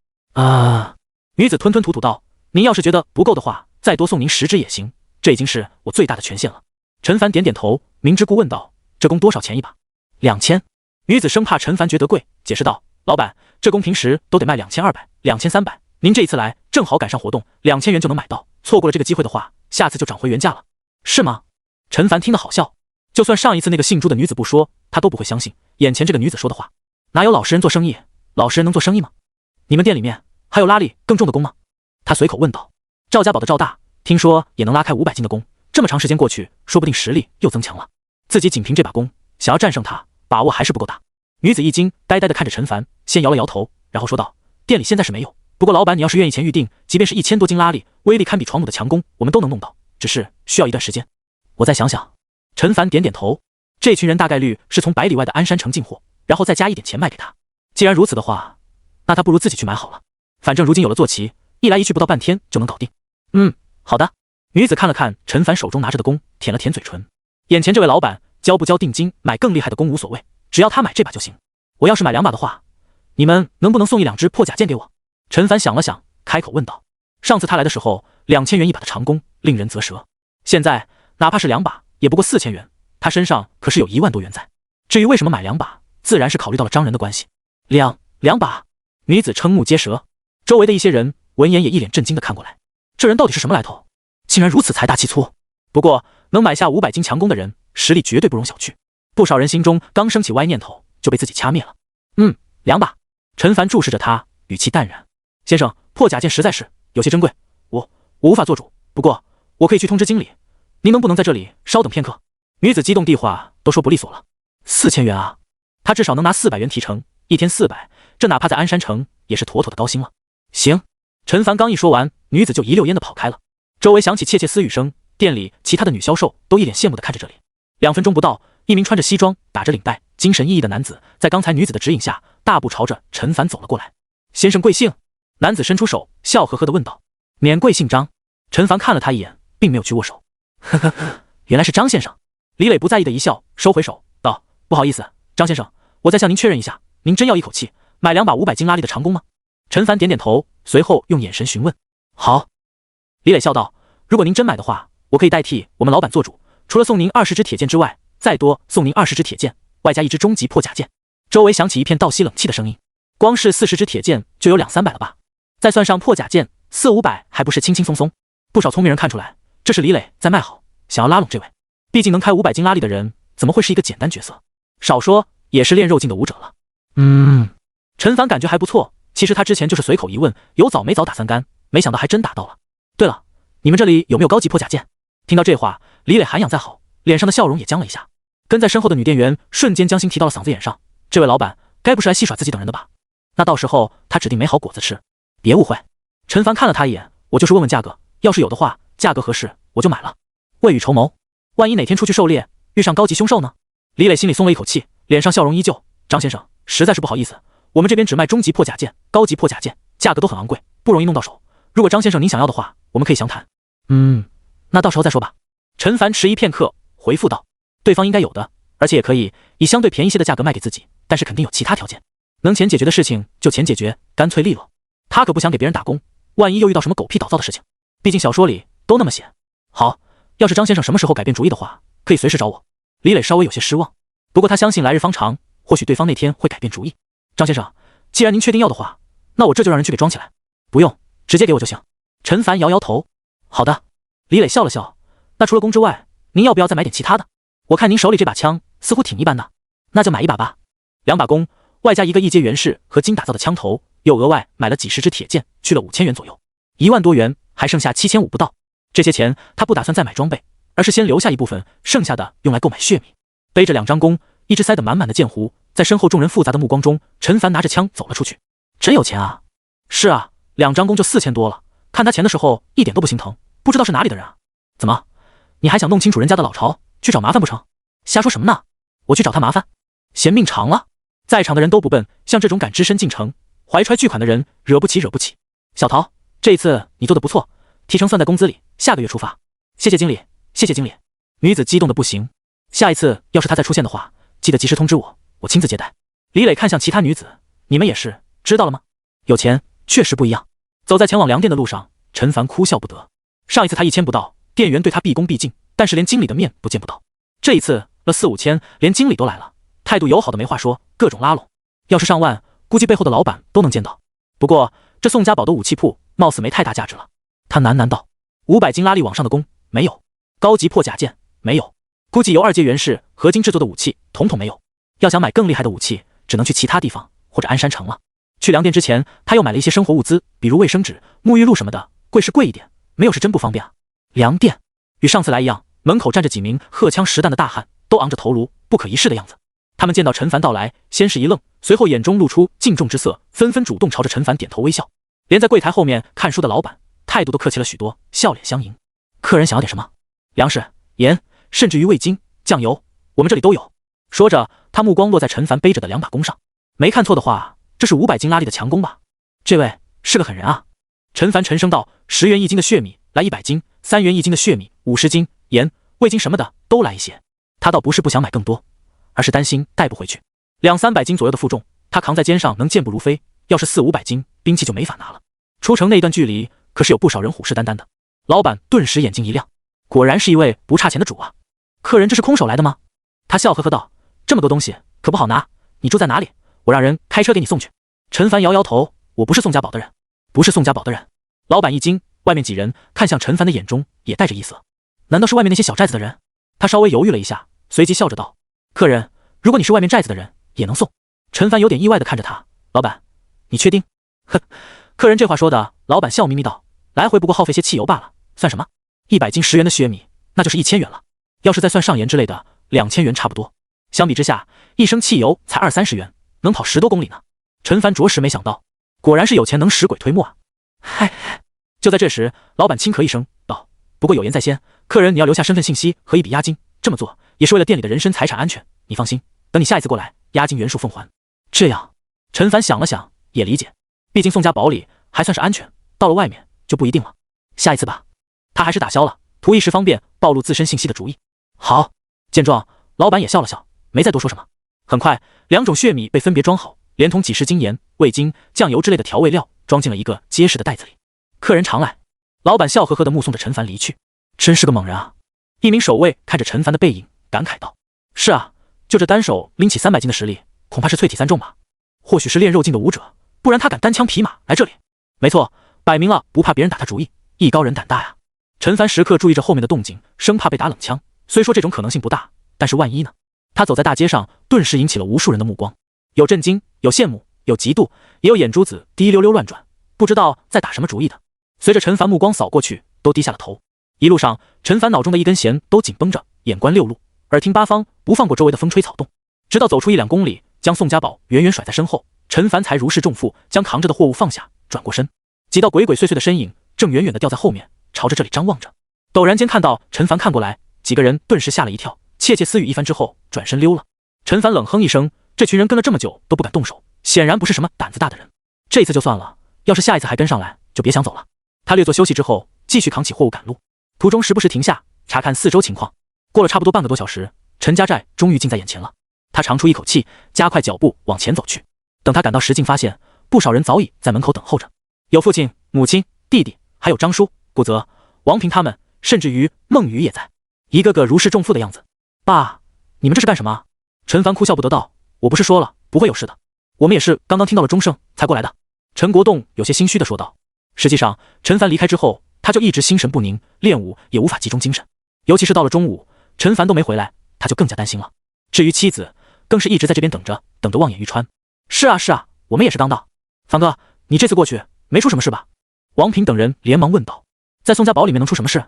女子吞吞吐吐道：您要是觉得不够的话，再多送您10支也行，这已经是我最大的权限了。陈凡点点头，明知故问道：这弓多少钱一把？2000。女子生怕陈凡觉得贵，解释道：老板，这弓平时都得卖2200、2300，您这一次来正好赶上活动，2000元就能买到，错过了这个机会的话，下次就涨回原价了。是吗？陈凡听得好笑，就算上一次那个姓朱的女子不说，他都不会相信眼前这个女子说的话。哪有老实人做生意？老实人能做生意吗？你们店里面还有拉力更重的弓吗？他随口问道。赵家堡的赵大听说也能拉开500斤的弓，这么长时间过去，说不定实力又增强了。自己仅凭这把弓，想要战胜他，把握还是不够大。女子一惊，呆呆地看着陈凡，先摇了摇头，然后说道：店里现在是没有，不过老板你要是愿意前预定，即便是1000多斤拉力，威力堪比床母的强弓，我们都能弄到，只是需要一段时间。我再想想。陈凡点点头，这群人大概率是从100里外的鞍山城进货，然后再加一点钱卖给他。既然如此的话，那他不如自己去买好了。反正如今有了坐骑，一来一去不到半天就能搞定。好的。女子看了看陈凡手中拿着的弓，舔了舔嘴唇。眼前这位老板交不交定金买更厉害的弓无所谓，只要他买这把就行。我要是买2把的话，你们能不能送1两支破甲剑给我？陈凡想了想，开口问道。上次他来的时候，2000元一把的长弓令人啧舌，现在哪怕是2把也不过4000元，他身上可是有1万多元在。至于为什么买2把，自然是考虑到了张人的关系。两把。女子瞠目结舌，周围的一些人闻言也一脸震惊地看过来，这人到底是什么来头，竟然如此财大气粗。不过能买下500斤强弓的人，实力绝对不容小觑。不少人心中刚升起歪念头，就被自己掐灭了。2把。陈凡注视着他，语气淡然。先生，破甲剑实在是有些珍贵，我无法做主，不过我可以去通知经理，您能不能在这里稍等片刻？女子激动地话都说不利索了。4000元啊，他至少能拿400元提成，1天400，这哪怕在鞍山城也是妥妥的高薪了。行。陈凡刚一说完，女子就一溜烟的跑开了。周围响起窃窃私语声，店里其他的女销售都一脸羡慕的看着这里。2分钟不到，一名穿着西装、打着领带、精神奕奕的男子，在刚才女子的指引下，大步朝着陈凡走了过来。先生贵姓？男子伸出手，笑呵呵的问道。免贵姓张。陈凡看了他一眼，并没有去握手。呵呵，原来是张先生。李磊不在意的一笑，收回手道：不好意思，张先生，我再向您确认一下，您真要一口气买2把500斤拉力的长弓吗？陈凡点点头，随后用眼神询问。好。李磊笑道，如果您真买的话，我可以代替我们老板做主，除了送您20支铁剑之外，再多送您20支铁剑，外加1支终极破甲剑。周围响起一片倒吸冷气的声音。光是40支铁剑就有200-300了吧，再算上破甲剑，400-500还不是轻轻松松。不少聪明人看出来，这是李磊在卖好，想要拉拢这位。毕竟能开500斤拉力的人，怎么会是一个简单角色？少说也是练肉劲的武者了。陈凡感觉还不错，其实他之前就是随口一问，有早没早打3竿，没想到还真打到了。对了，你们这里有没有高级破甲剑？听到这话，李磊涵养再好，脸上的笑容也僵了一下。跟在身后的女店员瞬间将心提到了嗓子眼上，这位老板该不是来戏耍自己等人的吧？那到时候他指定没好果子吃。别误会，陈凡看了他一眼，我就是问问价格，要是有的话，价格合适我就买了。未雨绸缪，万一哪天出去狩猎遇上高级凶兽呢？李磊心里松了一口气，脸上笑容依旧。张先生，实在是不好意思，我们这边只卖终极破甲剑、高级破甲剑，价格都很昂贵，不容易弄到手。如果张先生您想要的话，我们可以详谈。那到时候再说吧。陈凡迟疑片刻，回复道，对方应该有的，而且也可以以相对便宜些的价格卖给自己，但是肯定有其他条件，能钱解决的事情就钱解决，干脆利落。他可不想给别人打工，万一又遇到什么狗屁倒灶的事情，毕竟小说里都那么写。好，要是张先生什么时候改变主意的话，可以随时找我。李磊稍微有些失望，不过他相信来日方长，或许对方那天会改变主意。张先生，既然您确定要的话，那我这就让人去给装起来。不用，直接给我就行。陈凡摇摇头。好的。李磊笑了笑，那除了弓之外，您要不要再买点其他的？我看您手里这把枪似乎挺一般的，那就买1把吧。2把弓，外加一个一阶原式和金打造的枪头，又额外买了几10支铁剑，去了5000元左右，1万多元，还剩下7500不到。这些钱他不打算再买装备，而是先留下一部分，剩下的用来购买血米。背着2张弓，一只塞得满满的剑壶，在身后众人复杂的目光中，陈凡拿着枪走了出去。真有钱啊！是啊，2张弓就4000多了，看他钱的时候一点都不心疼，不知道是哪里的人啊？怎么，你还想弄清楚人家的老巢，去找麻烦不成？瞎说什么呢？我去找他麻烦？嫌命长了？在场的人都不笨，像这种敢只身进城、怀揣巨款的人，惹不起。小陶，这一次你做的不错，提成算在工资里，下个月出发。谢谢经理，谢谢经理。女子激动的不行，下一次要是他再出现的话，记得及时通知我，我亲自接待。李磊看向其他女子，你们也是知道了吗？有钱确实不一样。走在前往粮店的路上，陈凡哭笑不得。上一次他1000不到，店员对他毕恭毕敬，但是连经理的面都见不到。这一次了4-5千，连经理都来了，态度友好的没话说，各种拉拢。要是上万，估计背后的老板都能见到。不过这宋家堡的武器铺貌似没太大价值了。他喃喃道：500斤拉力往上的弓没有，高级破甲剑没有，估计由2阶原式合金制作的武器统统没有。要想买更厉害的武器，只能去其他地方或者鞍山城了。去粮店之前，他又买了一些生活物资，比如卫生纸、沐浴露什么的，贵是贵一点，没有是真不方便啊。粮店与上次来一样，门口站着几名荷枪实弹的大汉，都昂着头颅，不可一世的样子。他们见到陈凡到来，先是一愣，随后眼中露出敬重之色，纷纷主动朝着陈凡点头微笑。连在柜台后面看书的老板态度都客气了许多，笑脸相迎。客人想要点什么？粮食、盐，甚至于味精、酱油，我们这里都有。说着，他目光落在陈凡背着的2把弓上。没看错的话，这是500斤拉力的强弓吧？这位是个狠人啊！陈凡沉声道：“10元1斤的血米，来100斤；3元1斤的血米，50斤；盐、味精什么的都来一些。”他倒不是不想买更多，而是担心带不回去。200-300斤左右的负重，他扛在肩上能健步如飞；要是400-500斤，兵器就没法拿了。出城那段距离，可是有不少人虎视眈眈的。老板顿时眼睛一亮，果然是一位不差钱的主啊！客人这是空手来的吗？他笑呵呵道：“这么多东西可不好拿，你住在哪里？我让人开车给你送去。”陈凡摇摇头：“我不是宋家堡的人，不是宋家堡的人。”老板一惊，外面几人看向陈凡的眼中也带着异色，难道是外面那些小寨子的人？他稍微犹豫了一下，随即笑着道：“客人，如果你是外面寨子的人，也能送。”陈凡有点意外地看着他：“老板，你确定？”呵，客人这话说的，老板笑眯眯道：“来回不过耗费些汽油罢了，算什么？100斤10元的血米，那就是1000元了。要是再算上盐之类的，2000元差不多。相比之下，1升汽油才20-30元，能跑10多公里呢。”陈凡着实没想到，果然是有钱能使鬼推磨啊！嗨，就在这时，老板轻咳一声道：“不过有言在先，客人你要留下身份信息和一笔押金，这么做也是为了店里的人身财产安全。你放心，等你下一次过来，押金原数奉还。”这样，陈凡想了想，也理解，毕竟宋家堡里还算是安全，到了外面就不一定了。下一次吧，他还是打消了图一时方便暴露自身信息的主意。好，见状，老板也笑了笑，没再多说什么。很快，2种血米被分别装好，连同几十斤盐、味精、酱油之类的调味料，装进了一个结实的袋子里。客人常来，老板笑呵呵地目送着陈凡离去。真是个猛人啊！一名守卫看着陈凡的背影，感慨道：“是啊，就这单手拎起300斤的实力，恐怕是淬体3重吧？或许是练肉劲的武者，不然他敢单枪匹马来这里。没错，摆明了不怕别人打他主意，艺高人胆大呀。”陈凡时刻注意着后面的动静，生怕被打冷枪。虽说这种可能性不大，但是万一呢？他走在大街上，顿时引起了无数人的目光，有震惊，有羡慕，有嫉妒，也有眼珠子滴溜溜乱转，不知道在打什么主意的。随着陈凡目光扫过去，都低下了头。一路上，陈凡脑中的一根弦都紧绷着，眼观六路，耳听八方，不放过周围的风吹草动。直到走出1-2公里，将宋家堡远远甩在身后，陈凡才如释重负，将扛着的货物放下，转过身，几道鬼鬼祟祟的身影正远远地掉在后面，朝着这里张望着。陡然间看到陈凡看过来，几个人顿时吓了一跳，窃窃私语一番之后，转身溜了。陈凡冷哼一声，这群人跟了这么久都不敢动手，显然不是什么胆子大的人。这次就算了，要是下一次还跟上来，就别想走了。他略作休息之后，继续扛起货物赶路，途中时不时停下查看四周情况。过了差不多半个多小时，陈家寨终于近在眼前了。他长出一口气，加快脚步往前走去。等他赶到时，竟发现不少人早已在门口等候着，有父亲、母亲、弟弟，还有张叔、顾泽、王平他们，甚至于孟雨也在，一个个如释重负的样子。爸，你们这是干什么？陈凡哭笑不得道：“我不是说了不会有事的，我们也是刚刚听到了钟声才过来的。”陈国栋有些心虚地说道。实际上，陈凡离开之后，他就一直心神不宁，练武也无法集中精神，尤其是到了中午，陈凡都没回来，他就更加担心了。至于妻子，更是一直在这边等着望眼欲穿。是啊是啊，我们也是刚到。凡哥，你这次过去没出什么事吧？王平等人连忙问道。在宋家堡里面能出什么事？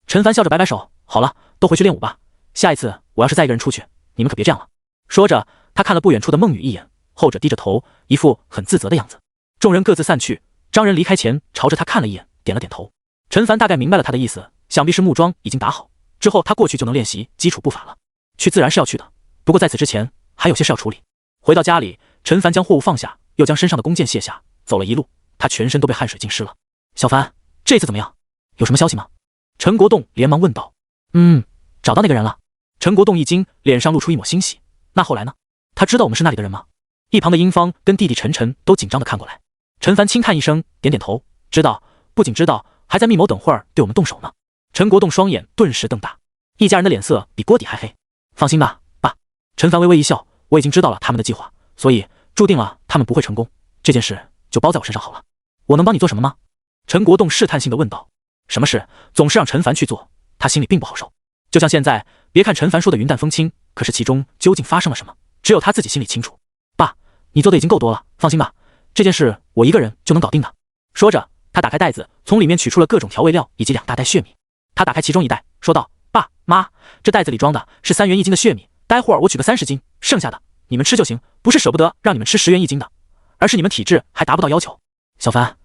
陈凡笑着摆摆手，好了，都回去练武吧。下一次我要是再一个人出去，你们可别这样了。说着，他看了不远处的孟雨一眼，后者低着头，一副很自责的样子。众人各自散去，张仁离开前朝着他看了一眼，点了点头。陈凡大概明白了他的意思，想必是木桩已经打好，之后他过去就能练习基础步法了。去自然是要去的，不过在此之前还有些事要处理。回到家里，陈凡将货物放下，又将身上的弓箭卸下，走了一路，他全身都被汗水浸湿了。小凡，这次怎么样？有什么消息吗？陈国栋连忙问道。找到那个人了。陈国栋一惊，脸上露出一抹欣喜。那后来呢？他知道我们是那里的人吗？一旁的英芳跟弟弟陈晨都紧张地看过来。陈凡轻叹一声，点点头，知道，不仅知道，还在密谋等会儿对我们动手呢。陈国栋双眼顿时瞪大，一家人的脸色比锅底还黑。放心吧，爸。陈凡微微一笑，我已经知道了他们的计划，所以注定了他们不会成功，这件事就包在我身上好了。我能帮你做什么吗？陈国栋试探性地问道。什么事总是让陈凡去做，他心里并不好受。就像现在，别看陈凡说的云淡风轻，可是其中究竟发生了什么，只有他自己心里清楚。爸，你做的已经够多了，放心吧，这件事我一个人就能搞定的。说着，他打开袋子，从里面取出了各种调味料以及2大袋血米。他打开其中一袋，说道：“爸妈，这袋子里装的是3元1斤的血米，待会儿我取个30斤，剩下的你们吃就行，不是舍不得让你们吃10元1斤的，而是你们体质还达不到要求。小凡，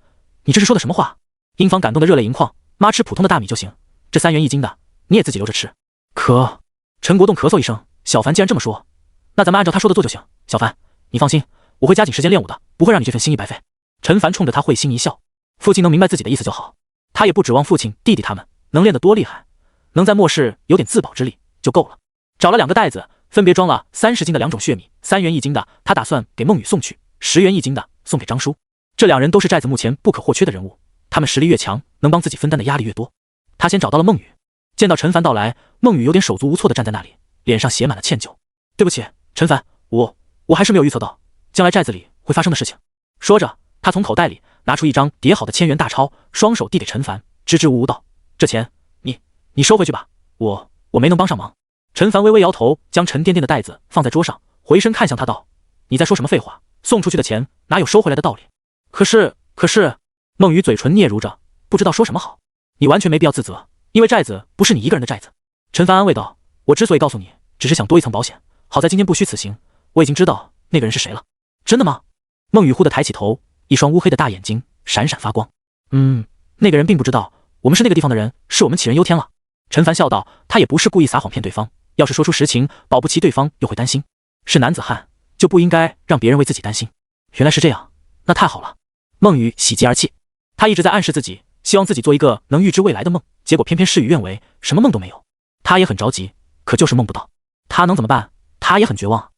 你这是说的什么话？英芳感动得热泪盈眶，妈吃普通的大米就行，这3元1斤的你也自己留着吃。陈国栋咳嗽一声，小凡既然这么说，那咱们按照他说的做就行。小凡，你放心，我会加紧时间练武的，不会让你这份心意白费。陈凡冲着他会心一笑，父亲能明白自己的意思就好，他也不指望父亲弟弟他们能练得多厉害，能在末世有点自保之力就够了。找了2个袋子，分别装了30斤的2种血米，3元1斤的他打算给孟雨送去，10元1斤的送给张叔。这2人都是寨子目前不可或缺的人物，他们实力越强，能帮自己分担的压力越多。他先找到了孟雨，见到陈凡到来，孟雨有点手足无措地站在那里，脸上写满了歉疚。对不起，陈凡，我还是没有预测到将来寨子里会发生的事情。说着，他从口袋里拿出一张叠好的1000元大钞，双手递给陈凡，支支吾吾道：“这钱，你收回去吧，我没能帮上忙。”陈凡微微摇头，将沉甸甸的袋子放在桌上，回身看向他道：“你在说什么废话？送出去的钱哪有收回来的道理？”可是，孟雨嘴唇嗫嚅着，不知道说什么好。你完全没必要自责，因为寨子不是你一个人的寨子。陈凡安慰道：“我之所以告诉你，只是想多一层保险。好在今天不虚此行，我已经知道那个人是谁了。”真的吗？孟雨忽地抬起头，一双乌黑的大眼睛闪闪发光。那个人并不知道我们是那个地方的人，是我们杞人忧天了。陈凡笑道，他也不是故意撒谎骗对方，要是说出实情，保不齐对方又会担心。是男子汉，就不应该让别人为自己担心。原来是这样，那太好了。孟雨喜极而泣，他一直在暗示自己，希望自己做一个能预知未来的梦，结果偏偏事与愿违，什么梦都没有。他也很着急，可就是梦不到。他能怎么办？他也很绝望。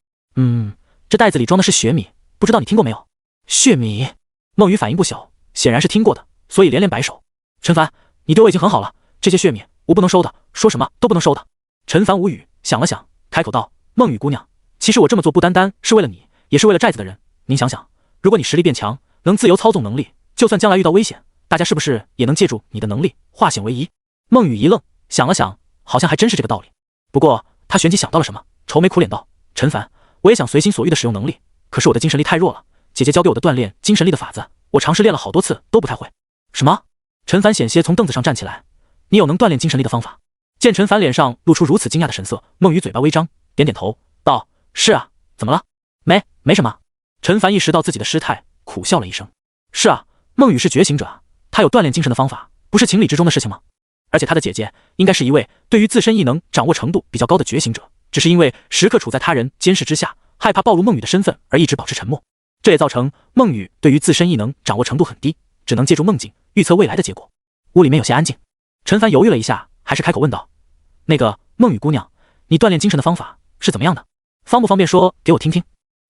这袋子里装的是血米，不知道你听过没有？血米？孟雨反应不小，显然是听过的，所以连连摆手。陈凡，你对我已经很好了，这些血米我不能收的，说什么都不能收的。陈凡无语，想了想，开口道：“孟雨姑娘，其实我这么做不单单是为了你，也是为了寨子的人。您想想，如果你实力变强，能自由操纵能力，就算将来遇到危险，大家是不是也能借助你的能力化险为夷？”孟雨一愣，想了想，好像还真是这个道理。不过他旋即想到了什么，愁眉苦脸道：“陈凡，我也想随心所欲的使用能力，可是我的精神力太弱了，姐姐教给我的锻炼精神力的法子，我尝试练了好多次都不太会。”什么？陈凡险些从凳子上站起来，你有能锻炼精神力的方法？见陈凡脸上露出如此惊讶的神色，孟雨嘴巴微张，点点头道：“是啊，怎么了？没什么。”陈凡意识到自己的失态，苦笑了一声：“是啊，孟雨是觉醒者啊，她有锻炼精神的方法，不是情理之中的事情吗？而且她的姐姐应该是一位对于自身异能掌握程度比较高的觉醒者，只是因为时刻处在他人监视之下，害怕暴露孟雨的身份而一直保持沉默，这也造成孟雨对于自身异能掌握程度很低，只能借助梦境预测未来的结果。”屋里面有些安静，陈凡犹豫了一下，还是开口问道：“那个孟雨姑娘，你锻炼精神的方法是怎么样的？方不方便说给我听听？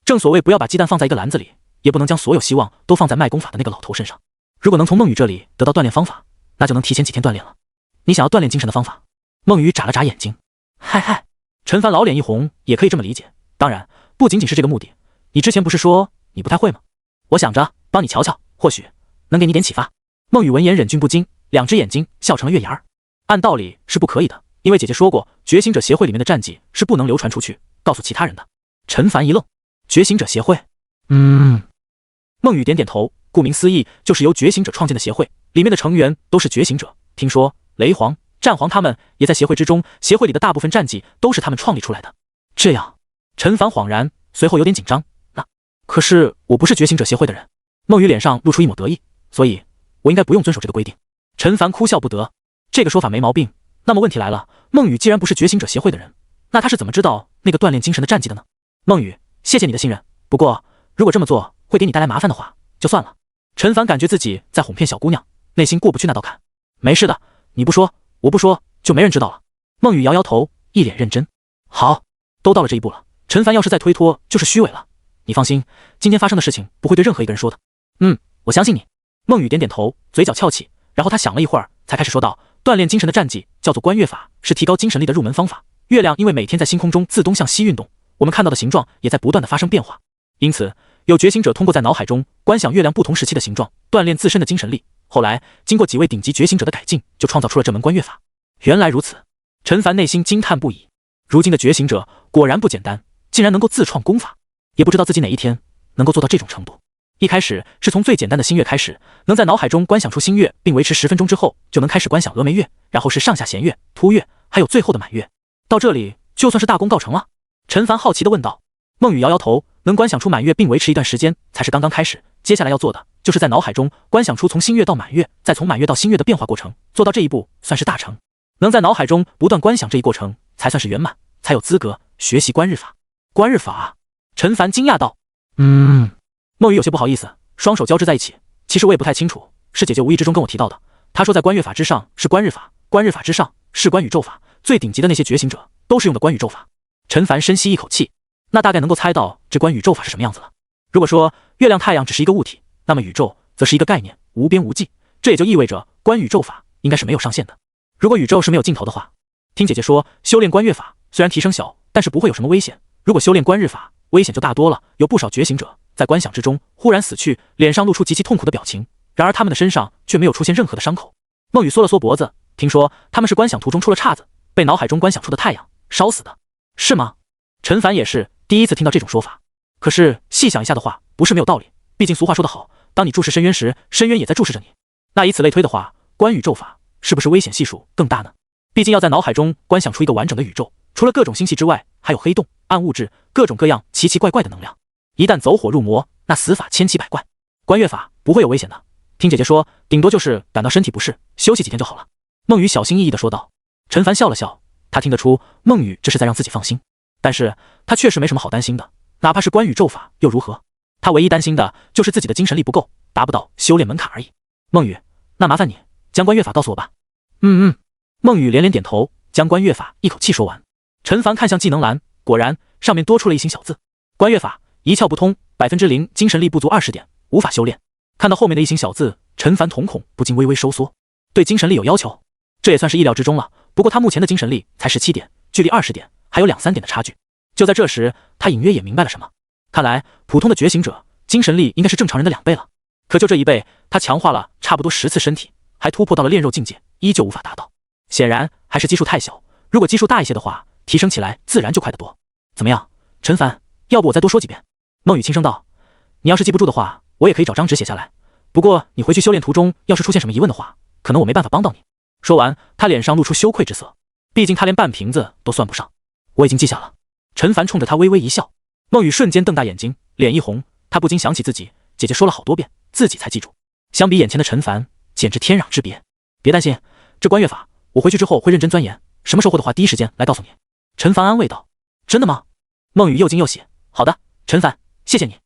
正所谓不要把鸡蛋放在一个篮子里，也不能将所有希望都放在卖功法的那个老头身上。如果能从孟雨这里得到锻炼方法，那就能提前几天锻炼了。你想要锻炼精神的方法？”孟雨眨了眨眼睛，嗨，陈凡老脸一红，也可以这么理解。当然，不仅仅是这个目的。你之前不是说你不太会吗？我想着帮你瞧瞧，或许能给你点启发。孟雨闻言忍俊不禁，2只眼睛笑成了月牙儿。按道理是不可以的，因为姐姐说过，觉醒者协会里面的战绩是不能流传出去，告诉其他人的。陈凡一愣，觉醒者协会？孟雨点点头，顾名思义，就是由觉醒者创建的协会，里面的成员都是觉醒者。听说雷皇、战皇他们也在协会之中，协会里的大部分战绩都是他们创立出来的。这样，陈凡恍然，随后有点紧张。那可是我不是觉醒者协会的人。孟雨脸上露出一抹得意，所以我应该不用遵守这个规定。陈凡哭笑不得，这个说法没毛病。那么问题来了，孟雨既然不是觉醒者协会的人，那他是怎么知道那个锻炼精神的战绩的呢？孟雨，谢谢你的信任，不过如果这么做会给你带来麻烦的话，就算了。陈凡感觉自己在哄骗小姑娘，内心过不去那道坎。没事的，你不说，我不说，就没人知道了。孟雨摇摇头，一脸认真。好，都到了这一步了，陈凡要是再推脱就是虚伪了。你放心，今天发生的事情不会对任何一个人说的。我相信你。孟雨点点头，嘴角翘起，然后他想了一会儿，才开始说道：锻炼精神的战绩叫做观月法，是提高精神力的入门方法。月亮因为每天在星空中自东向西运动，我们看到的形状也在不断的发生变化，因此有觉醒者通过在脑海中观想月亮不同时期的形状，锻炼自身的精神力。后来经过几位顶级觉醒者的改进，就创造出了这门观月法。原来如此，陈凡内心惊叹不已。如今的觉醒者果然不简单，竟然能够自创功法，也不知道自己哪一天能够做到这种程度。一开始是从最简单的星月开始，能在脑海中观想出星月，并维持10分钟之后，就能开始观想峨眉月，然后是上下弦月、凸月，还有最后的满月。到这里就算是大功告成了。陈凡好奇地问道。孟雨摇摇头，能观想出满月并维持一段时间才是刚刚开始，接下来要做的就是在脑海中观想出从新月到满月，再从满月到新月的变化过程，做到这一步算是大成。能在脑海中不断观想这一过程，才算是圆满，才有资格学习观日法。观日法？陈凡惊讶道。孟雨有些不好意思，双手交织在一起。其实我也不太清楚，是姐姐无意之中跟我提到的。她说在观月法之上是观日法，观日法之上是观宇宙法，最顶级的那些觉醒者都是用的观宇宙法。陈凡深吸一口气，那大概能够猜到这观宇宙法是什么样子了。如果说月亮太阳只是一个物体，那么宇宙则是一个概念，无边无际，这也就意味着观宇宙法应该是没有上限的。如果宇宙是没有尽头的话，听姐姐说修炼观月法虽然提升小，但是不会有什么危险。如果修炼观日法，危险就大多了，有不少觉醒者在观想之中忽然死去，脸上露出极其痛苦的表情，然而他们的身上却没有出现任何的伤口。孟雨缩了缩脖子，听说他们是观想途中出了岔子，被脑海中观想出的太阳烧死的，是吗？陈凡也是第一次听到这种说法。可是细想一下的话，不是没有道理，毕竟俗话说得好，当你注视深渊时，深渊也在注视着你。那以此类推的话，观宇宙法是不是危险系数更大呢？毕竟要在脑海中观想出一个完整的宇宙，除了各种星系之外，还有黑洞、暗物质，各种各样奇奇怪怪的能量。一旦走火入魔，那死法千奇百怪。观月法不会有危险的，听姐姐说，顶多就是感到身体不适，休息几天就好了。孟雨小心翼翼地说道。陈凡笑了笑，他听得出孟雨这是在让自己放心，但是他确实没什么好担心的，哪怕是观宇宙法又如何？他唯一担心的就是自己的精神力不够，达不到修炼门槛而已。孟雨，那麻烦你将观月法告诉我吧。孟雨连连点头，将观月法一口气说完。陈凡看向技能栏，果然上面多出了一行小字：观月法一窍不通，0%精神力不足20点，无法修炼。看到后面的一行小字，陈凡瞳孔不禁微微收缩。对精神力有要求，这也算是意料之中了。不过他目前的精神力才17点，距离20点还有2-3点的差距。就在这时，他隐约也明白了什么。看来普通的觉醒者精神力应该是正常人的2倍了。可就这1倍，他强化了差不多10次身体，还突破到了炼肉境界，依旧无法达到。显然还是基数太小，如果基数大一些的话，提升起来自然就快得多。怎么样，陈凡，要不我再多说几遍？孟雨轻声道。你要是记不住的话，我也可以找张纸写下来。不过你回去修炼途中要是出现什么疑问的话，可能我没办法帮到你。说完，他脸上露出羞愧之色，毕竟他连半瓶子都算不上。我已经记下了。陈凡冲着他微微一笑。孟雨瞬间瞪大眼睛，脸一红，他不禁想起自己姐姐说了好多遍，自己才记住。相比眼前的陈凡，简直天壤之别。别担心，这观月法我回去之后会认真钻研，什么时候会的话第一时间来告诉你。陈凡安慰道。真的吗？孟雨又惊又喜。好的，陈凡，谢谢你。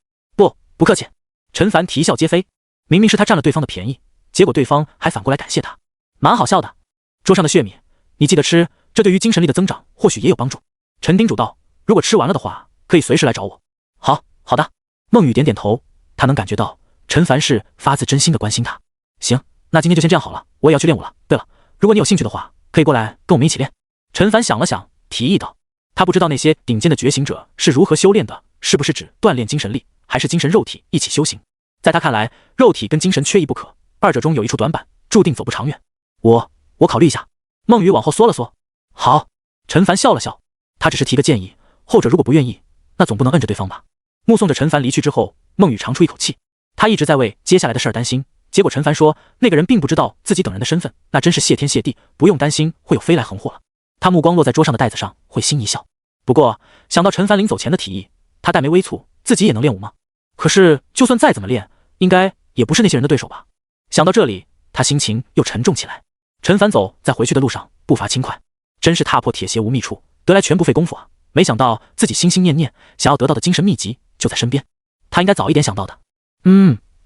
不客气。陈凡啼笑皆非，明明是他占了对方的便宜，结果对方还反过来感谢他，蛮好笑的。桌上的血米你记得吃，这对于精神力的增长或许也有帮助。陈叮嘱道。如果吃完了的话，可以随时来找我。好的。孟雨点点头，他能感觉到陈凡是发自真心的关心他。行，那今天就先这样好了，我也要去练武了。对了，如果你有兴趣的话，可以过来跟我们一起练。陈凡想了想，提议道。他不知道那些顶尖的觉醒者是如何修炼的，是不是指锻炼精神力，还是精神肉体一起修行？在他看来，肉体跟精神缺一不可，二者中有一处短板，注定走不长远。我考虑一下。孟雨往后缩了缩。好。陈凡笑了笑，他只是提个建议，后者如果不愿意，那总不能摁着对方吧。目送着陈凡离去之后，孟雨长出一口气。他一直在为接下来的事儿担心，结果陈凡说那个人并不知道自己等人的身份，那真是谢天谢地，不用担心会有飞来横祸了。他目光落在桌上的袋子上，会心一笑。不过想到陈凡临走前的提议，他黛眉微蹙，自己也能练武吗？可是就算再怎么练，应该也不是那些人的对手吧。想到这里，他心情又沉重起来。陈凡走在回去的路上，步伐轻快，真是踏破铁鞋无觅处，得来全不费功夫啊。没想到自己心心念念想要得到的精神秘籍就在身边，他应该早一点想到的。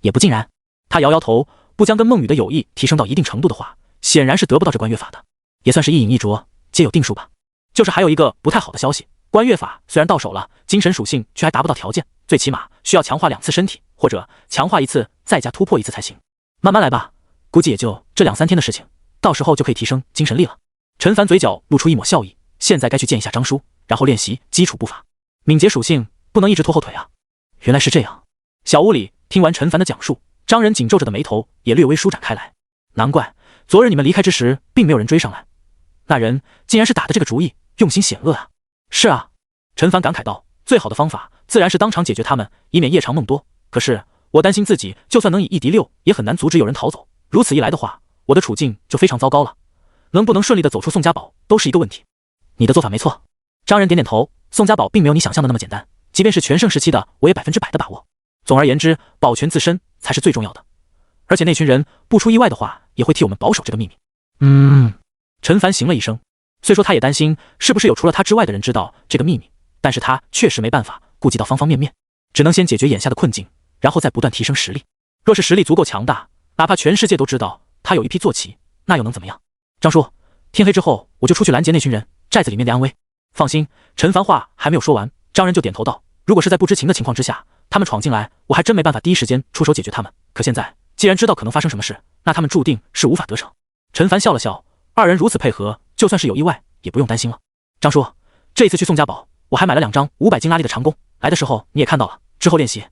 也不尽然。他摇摇头，不将跟孟雨的友谊提升到一定程度的话，显然是得不到这观月法的，也算是一饮一啄，皆有定数吧。就是还有一个不太好的消息，观月法虽然到手了，精神属性却还达不到条件，最起码需要强化2次身体，或者强化1次再加突破1次才行。慢慢来吧，估计也就这2-3天的事情，到时候就可以提升精神力了。陈凡嘴角露出一抹笑意，现在该去见一下张叔，然后练习基础步伐。敏捷属性不能一直拖后腿啊。原来是这样。小屋里听完陈凡的讲述，张仁紧皱着的眉头也略微舒展开来。难怪昨日你们离开之时并没有人追上来，那人竟然是打的这个主意，用心险恶啊。是啊，陈凡感慨道，最好的方法自然是当场解决他们，以免夜长梦多。可是我担心自己就算能以1敌6，也很难阻止有人逃走。如此一来的话，我的处境就非常糟糕了，能不能顺利的走出宋家堡都是一个问题。你的做法没错。张仁点点头，宋家堡并没有你想象的那么简单，即便是全盛时期的，我也100%的把握。总而言之，保全自身才是最重要的。而且那群人不出意外的话，也会替我们保守这个秘密。陈凡行了一声，虽说他也担心是不是有除了他之外的人知道这个秘密，但是他确实没办法顾及到方方面面，只能先解决眼下的困境，然后再不断提升实力。若是实力足够强大，哪怕全世界都知道他有一批坐骑，那又能怎么样？张叔，天黑之后我就出去拦截那群人，寨子里面的安危。放心，陈凡话还没有说完，张仁就点头道：如果是在不知情的情况之下，他们闯进来，我还真没办法第一时间出手解决他们。可现在既然知道可能发生什么事，那他们注定是无法得逞。陈凡笑了笑，二人如此配合，就算是有意外也不用担心了。张叔，这一次去宋家堡，我还买了2张500斤拉力的长弓，来的时候你也看到了，之后练习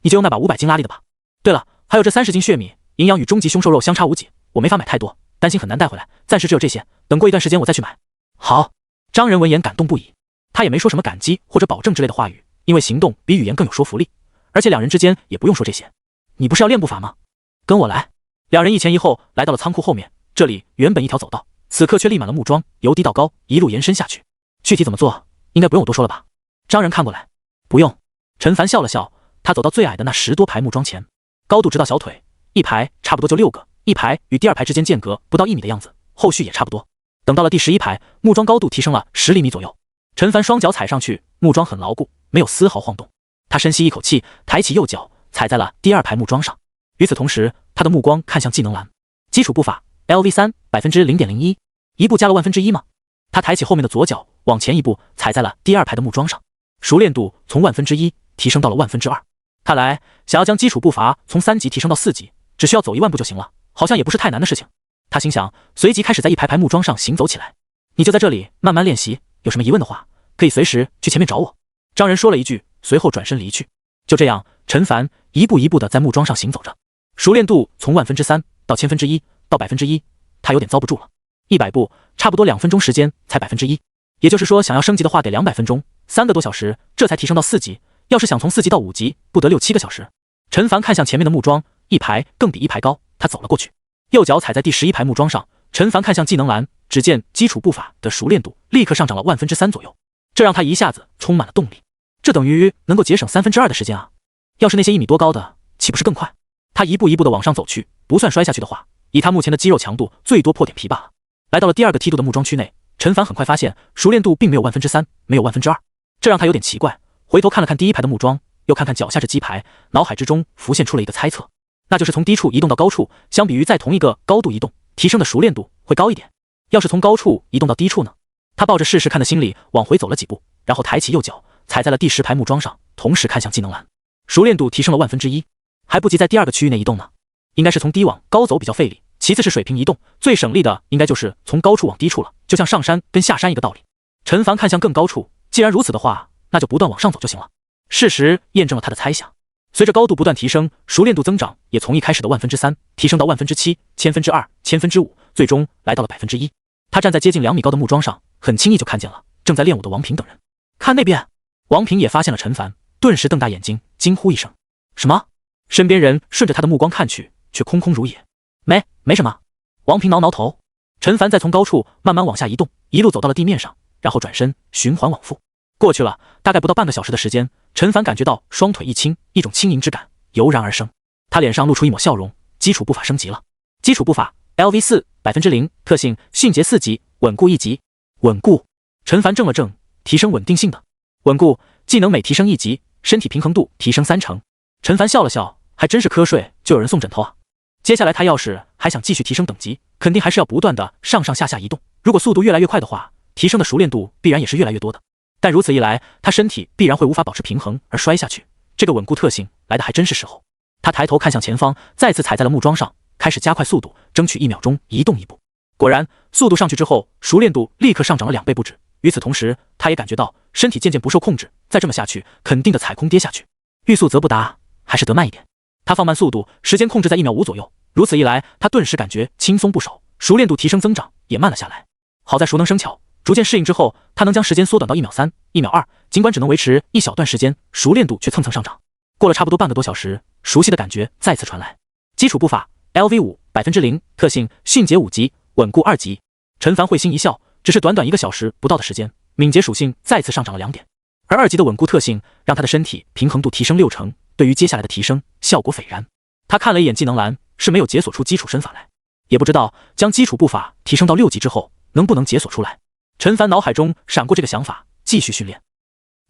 你就用那把500斤拉力的吧。对了，还有这30斤血米，营养与终极凶兽肉相差无几，我没法买太多，担心很难带回来，暂时只有这些，等过一段时间我再去买。好。张仁闻言感动不已，他也没说什么感激或者保证之类的话语，因为行动比语言更有说服力，而且两人之间也不用说这些。你不是要练步法吗？跟我来。两人一前一后来到了仓库后面，这里原本一条走道，此刻却立满了木桩，由低到高一路延伸下去。具体怎么做，应该不用我多说了吧？张仁看过来，不用。陈凡笑了笑，他走到最矮的那10多排木桩前，高度直到小腿，一排差不多就6个，一排与第2排之间间隔不到1米的样子，后续也差不多。等到了第11排，木桩高度提升了10厘米左右。陈凡双脚踩上去，木桩很牢固，没有丝毫晃动。他深吸一口气，抬起右脚踩在了第2排木桩上。与此同时，他的目光看向技能栏，基础步法 LV3 0.01%，一步加了1/1000吗？他抬起后面的左脚往前一步踩在了第2排的木桩上，熟练度从1/1000提升到了2/1000。看来想要将基础步伐从3级提升到4级，只需要走1万步就行了，好像也不是太难的事情。他心想，随即开始在一排排木桩上行走起来。你就在这里慢慢练习，有什么疑问的话，可以随时去前面找我。张仁说了一句，随后转身离去。就这样，陈凡一步一步的在木桩上行走着，熟练度从1/300到1/1000到1%，他有点遭不住了。100步差不多2分钟时间才1%，也就是说，想要升级的话得200分钟，3个多小时，这才提升到4级。要是想从4级到5级，不得6、7个小时。陈凡看向前面的木桩，一排更比一排高，他走了过去。右脚踩在第11排木桩上，陈凡看向技能栏，只见基础步法的熟练度立刻上涨了3%左右，这让他一下子充满了动力。这等于能够节省2/3的时间啊！要是那些1米多高的，岂不是更快？他一步一步的往上走去，不算摔下去的话，以他目前的肌肉强度，最多破点皮罢了。来到了第2个梯度的木桩区内，陈凡很快发现熟练度并没有3%，没有2%，这让他有点奇怪。回头看了看第1排的木桩，又看看脚下这鸡排，脑海之中浮现出了一个猜测。那就是从低处移动到高处，相比于在同一个高度移动，提升的熟练度会高一点。要是从高处移动到低处呢？他抱着试试看的心理往回走了几步，然后抬起右脚踩在了第10排木桩上，同时看向技能栏，熟练度提升了1/1000，还不及在第2个区域内移动呢。应该是从低往高走比较费力，其次是水平移动，最省力的应该就是从高处往低处了，就像上山跟下山一个道理。陈凡看向更高处，既然如此的话，那就不断往上走就行了。事实验证了他的猜想。随着高度不断提升，熟练度增长也从一开始的3%提升到7%、2%、5%，最终来到了1%。他站在接近2米高的木桩上，很轻易就看见了正在练武的王平等人。看那边，王平也发现了陈凡，顿时瞪大眼睛，惊呼一声：什么？身边人顺着他的目光看去，却空空如也。没什么。王平挠挠头。陈凡再从高处慢慢往下移动，一路走到了地面上，然后转身循环往复。过去了大概不到半个小时的时间，陈凡感觉到双腿一轻，一种轻盈之感油然而生。他脸上露出一抹笑容，基础步法升级了。基础步法 LV4 0%，特性迅捷4级，稳固1级。稳固。陈凡怔了怔，提升稳定性的稳固技能每提升1级，身体平衡度提升3成。陈凡笑了笑，还真是瞌睡就有人送枕头啊。接下来他要是还想继续提升等级，肯定还是要不断的上上下下移动。如果速度越来越快的话，提升的熟练度必然也是越来越多的。但如此一来，他身体必然会无法保持平衡而摔下去。这个稳固特性来的还真是时候。他抬头看向前方，再次踩在了木桩上，开始加快速度，争取1秒钟移动一步。果然，速度上去之后，熟练度立刻上涨了2倍不止。与此同时，他也感觉到身体渐渐不受控制，再这么下去，肯定的踩空跌下去。欲速则不达，还是得慢一点。他放慢速度，时间控制在1秒5左右。如此一来，他顿时感觉轻松不少，熟练度提升增长也慢了下来。好在熟能生巧，逐渐适应之后，他能将时间缩短到1秒3、1秒2，尽管只能维持一小段时间，熟练度却蹭蹭上涨。过了差不多半个多小时，熟悉的感觉再次传来。基础步法 LV5 0%，特性迅捷5级，稳固2级。陈凡会心一笑，只是短短1个小时不到的时间，敏捷属性再次上涨了2点。而2级的稳固特性让他的身体平衡度提升60%，对于接下来的提升效果斐然。他看了一眼技能栏，是没有解锁出基础身法来，也不知道将基础步伐提升到6级之后能不能解锁出来。陈凡脑海中闪过这个想法，继续训练。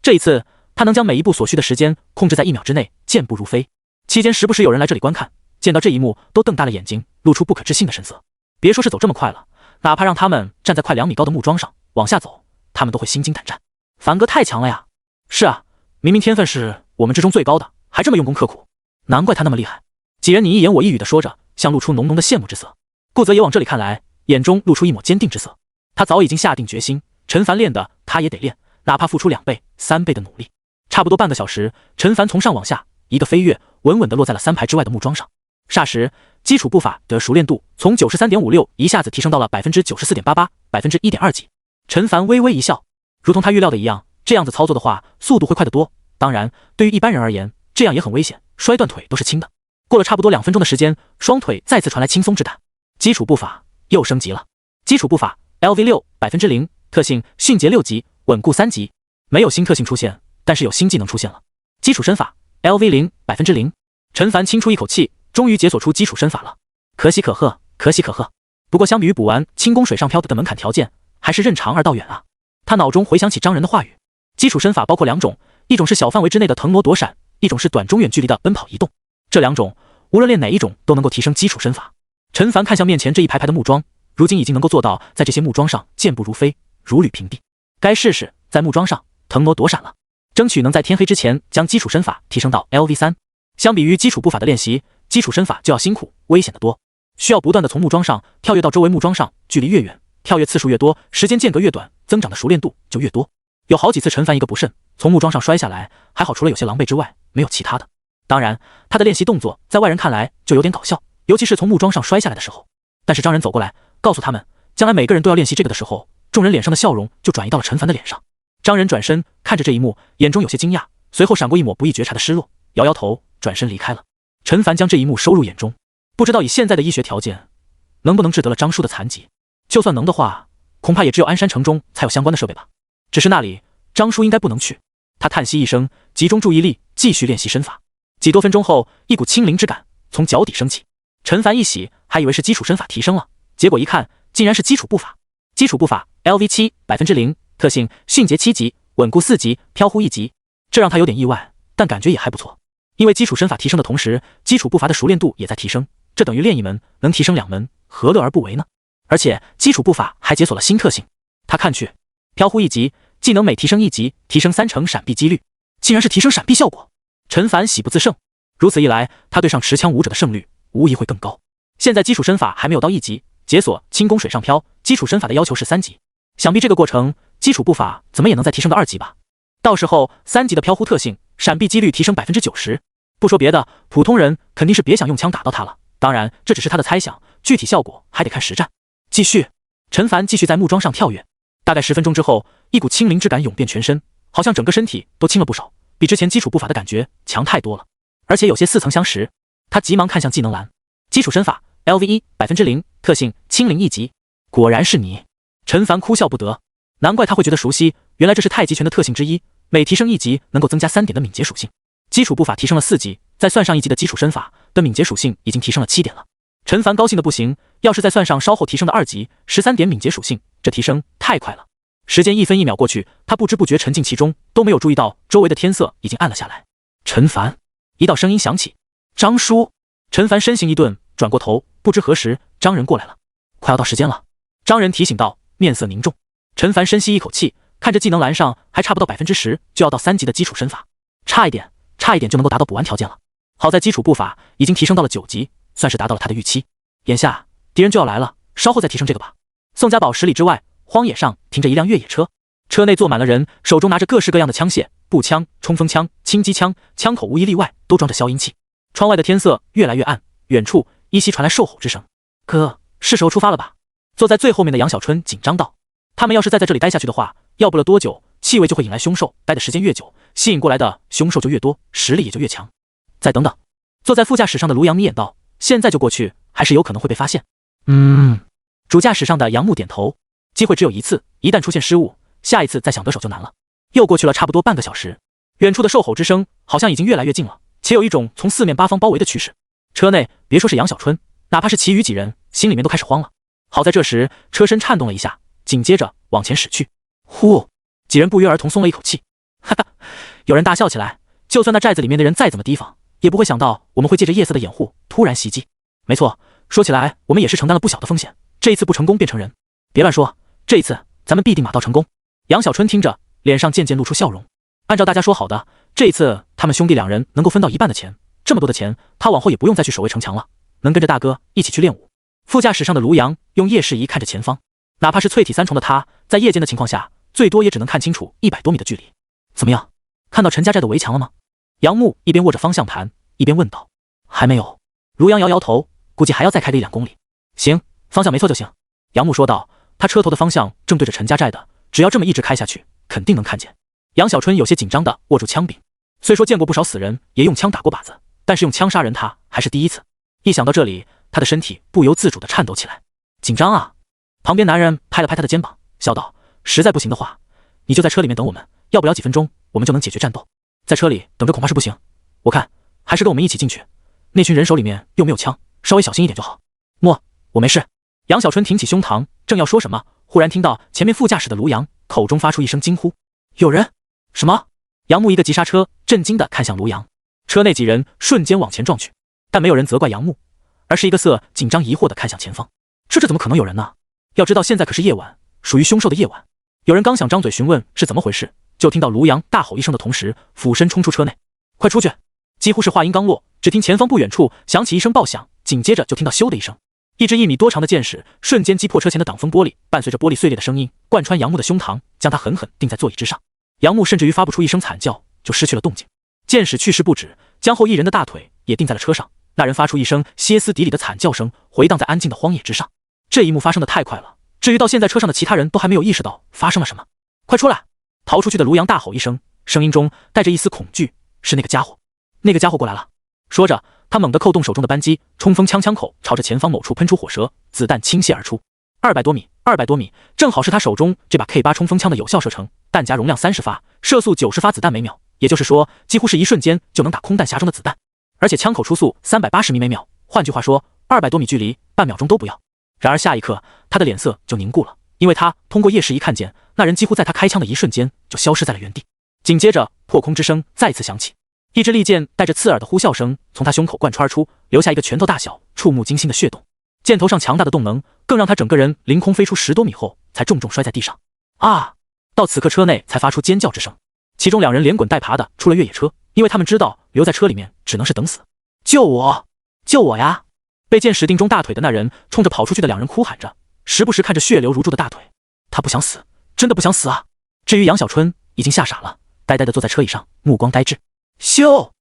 这一次他能将每一步所需的时间控制在1秒之内，健步如飞。期间时不时有人来这里观看，见到这一幕都瞪大了眼睛，露出不可置信的神色。别说是走这么快了，哪怕让他们站在快2米高的木桩上往下走，他们都会心惊胆战。凡哥太强了呀！是啊，明明天分是我们之中最高的，还这么用功刻苦，难怪他那么厉害。几人你一言我一语的说着，像露出浓浓的羡慕之色。顾泽也往这里看来，眼中露出一抹坚定之色。他早已经下定决心，陈凡练的他也得练，哪怕付出2倍、3倍的努力。差不多半个小时，陈凡从上往下一个飞跃，稳稳地落在了3排之外的木桩上。霎时，基础步法的熟练度从 93.56% 一下子提升到了 94.88%、1.2级。陈凡微微一笑，如同他预料的一样，这样子操作的话，速度会快得多。当然，对于一般人而言，这样也很危险，摔断腿都是轻的。过了差不多2分钟的时间，双腿再次传来轻松之感。基础步法又升级了。基础步法 LV6 0%， 特性迅捷6级，稳固3级。没有新特性出现，但是有新技能出现了。基础身法 LV0 0%。陈凡轻出一口气，终于解锁出基础身法了。可喜可贺，可喜可贺。不过相比于补完轻功水上漂的门槛条件，还是任长而道远啊。他脑中回想起张仁的话语，基础身法包括2种，一种是小范围之内的腾挪躲闪，一种是短中远距离的奔跑移动。这2种无论练哪一种都能够提升基础身法。陈凡看向面前这一排排的木桩，如今已经能够做到在这些木桩上健步如飞，如履平地。该试试在木桩上腾挪躲闪了，争取能在天黑之前将基础身法提升到 LV3。相比于基础步法的练习，基础身法就要辛苦危险得多，需要不断的从木桩上跳跃到周围木桩上，距离越远，跳跃次数越多，时间间隔越短，增长的熟练度就越多。有好几次陈凡一个不慎从木桩上摔下来，还好除了有些狼狈之外没有其他的。当然他的练习动作在外人看来就有点搞笑，尤其是从木桩上摔下来的时候。但是张仁走过来告诉他们，将来每个人都要练习这个的时候，众人脸上的笑容就转移到了陈凡的脸上。张仁转身看着这一幕，眼中有些惊讶，随后闪过一抹不易觉察的失落，摇摇头转身离开了。陈凡将这一幕收入眼中，不知道以现在的医学条件能不能治得了张叔的残疾，就算能的话，恐怕也只有鞍山城中才有相关的设备吧。只是那里张叔应该不能去。他叹息一声，集中注意力继续练习身法。几多分钟后，一股清灵之感从脚底升起。陈凡一喜，还以为是基础身法提升了，结果一看竟然是基础步法。基础步法 LV7 0%， 特性迅捷7级，稳固4级，飘忽1级。这让他有点意外，但感觉也还不错。因为基础身法提升的同时，基础步伐的熟练度也在提升，这等于练1门能提升2门，何乐而不为呢？而且基础步法还解锁了新特性，他看去，飘忽1级，技能每提升1级，提升3成闪避几率，竟然是提升闪避效果。陈凡喜不自胜，如此一来，他对上持枪武者的胜率无疑会更高。现在基础身法还没有到1级，解锁轻功水上漂，基础身法的要求是3级，想必这个过程基础步法怎么也能再提升到2级吧。到时候3级的飘忽特性，闪避几率提升 90%。不说别的，普通人肯定是别想用枪打到他了。当然，这只是他的猜想，具体效果还得看实战。继续，陈凡继续在木桩上跳跃。大概10分钟之后，一股清灵之感涌遍全身，好像整个身体都轻了不少，比之前基础步法的感觉强太多了，而且有些似曾相识。他急忙看向技能栏，基础身法 LV1 0%， 特性清灵1级。果然是你！陈凡哭笑不得，难怪他会觉得熟悉，原来这是太极拳的特性之一，每提升1级能够增加3点的敏捷属性。基础步法提升了4级，再算上1级的基础身法的敏捷属性已经提升了7点了。陈凡高兴的不行，要是再算上稍后提升的2级13点敏捷属性，这提升太快了。时间1分1秒过去，他不知不觉沉浸其中，都没有注意到周围的天色已经暗了下来。陈凡，一道声音响起：“张叔！”陈凡身形一顿，转过头，不知何时张仁过来了。快要到时间了，张仁提醒道，面色凝重。陈凡深吸一口气，看着技能栏上还差不到 10% 就要到3级的基础身法，差一点就能够达到补完条件了。好在基础步法已经提升到了9级，算是达到了他的预期。眼下敌人就要来了，稍后再提升这个吧。宋家堡10里之外，荒野上停着一辆越野车，车内坐满了人，手中拿着各式各样的枪械，步枪、冲锋枪、轻机枪，枪口无一例外都装着消音器。窗外的天色越来越暗，远处依稀传来兽吼之声。哥，是时候出发了吧？坐在最后面的杨小春紧张道。他们要是再在这里待下去的话，要不了多久，气味就会引来凶兽，待的时间越久，吸引过来的凶兽就越多，实力也就越强。再等等，坐在副驾驶上的卢阳眯眼道，现在就过去，还是有可能会被发现。主驾驶上的杨木点头，机会只有一次，一旦出现失误，下一次再想得手就难了。又过去了差不多半个小时，远处的兽吼之声好像已经越来越近了，且有一种从四面八方包围的趋势。车内别说是杨小春，哪怕是其余几人，心里面都开始慌了。好在这时车身颤动了一下，紧接着往前驶去。呼，几人不约而同松了一口气。哈哈，有人大笑起来。就算那寨子里面的人再怎么提防，也不会想到我们会借着夜色的掩护突然袭击。没错，说起来我们也是承担了不小的风险，这一次不成功便成仁。别乱说，这一次咱们必定马到成功。杨小春听着，脸上渐渐露出笑容。按照大家说好的，这一次他们兄弟两人能够分到一半的钱，这么多的钱，他往后也不用再去守卫城墙了，能跟着大哥一起去练武。副驾驶上的卢阳用夜视仪看着前方，哪怕是淬体三重的他，在夜间的情况下，最多也只能看清楚100多米的距离。怎么样，看到陈家寨的围墙了吗？杨木一边握着方向盘，一边问道。还没有。卢阳摇摇头，估计还要再开个1-2公里。行，方向没错就行。杨木说道，他车头的方向正对着陈家寨的，只要这么一直开下去，肯定能看见。杨小春有些紧张地握住枪柄，虽说见过不少死人，也用枪打过靶子，但是用枪杀人他还是第一次。一想到这里，他的身体不由自主地颤抖起来。紧张啊！旁边男人拍了拍他的肩膀，笑道，实在不行的话，你就在车里面等我们，要不了几分钟，我们就能解决战斗。在车里等着恐怕是不行，我看还是跟我们一起进去，那群人手里面又没有枪，稍微小心一点就好。我没事。杨小春挺起胸膛，正要说什么，忽然听到前面副驾驶的卢阳口中发出一声惊呼，有人！什么？杨木一个急刹车，震惊地看向卢阳。车内几人瞬间往前撞去，但没有人责怪杨木，而是一个色紧张疑惑地看向前方。这怎么可能有人呢？要知道现在可是夜晚，属于凶兽的夜晚。有人刚想张嘴询问是怎么回事，就听到卢阳大吼一声的同时，俯身冲出车内。快出去！几乎是话音刚落，只听前方不远处响起一声爆响，紧接着就听到咻的一声，一只1米多长的箭矢瞬间击破车前的挡风玻璃，伴随着玻璃碎裂的声音，贯穿杨木的胸膛，将他狠狠钉在座椅之上。杨木甚至于发不出一声惨叫，就失去了动静。箭矢去势不止，将后一人的大腿也钉在了车上。那人发出一声歇斯底里的惨叫声，回荡在安静的荒野之上。这一幕发生的太快了，至于到现在车上的其他人都还没有意识到发生了什么。快出来！逃出去的卢阳大吼一声，声音中带着一丝恐惧，是那个家伙，那个家伙过来了。说着，他猛地扣动手中的扳机，冲锋枪枪口朝着前方某处喷出火舌，子弹倾泻而出。200多米，正好是他手中这把 K8 冲锋枪的有效射程，弹夹容量30发，射速90发子弹每秒，也就是说，几乎是一瞬间就能打空弹匣中的子弹，而且枪口初速380米每秒，换句话说，200多米距离，半秒钟都不要。然而下一刻，他的脸色就凝固了，因为他通过夜视仪看见，那人几乎在他开枪的一瞬间就消失在了原地。紧接着，破空之声再次响起，一支利箭带着刺耳的呼啸声从他胸口贯穿而出，留下一个拳头大小、触目惊心的血洞。箭头上强大的动能，更让他整个人凌空飞出10多米后，才重重摔在地上。啊！到此刻，车内才发出尖叫之声。其中2人连滚带爬的出了越野车，因为他们知道留在车里面只能是等死。救我！救我呀！被箭矢钉中大腿的那人冲着跑出去的2人哭喊着，时不时看着血流如注的大腿。他不想死，真的不想死啊！至于杨小春，已经吓傻了，呆呆地坐在车椅上，目光呆滞。咻！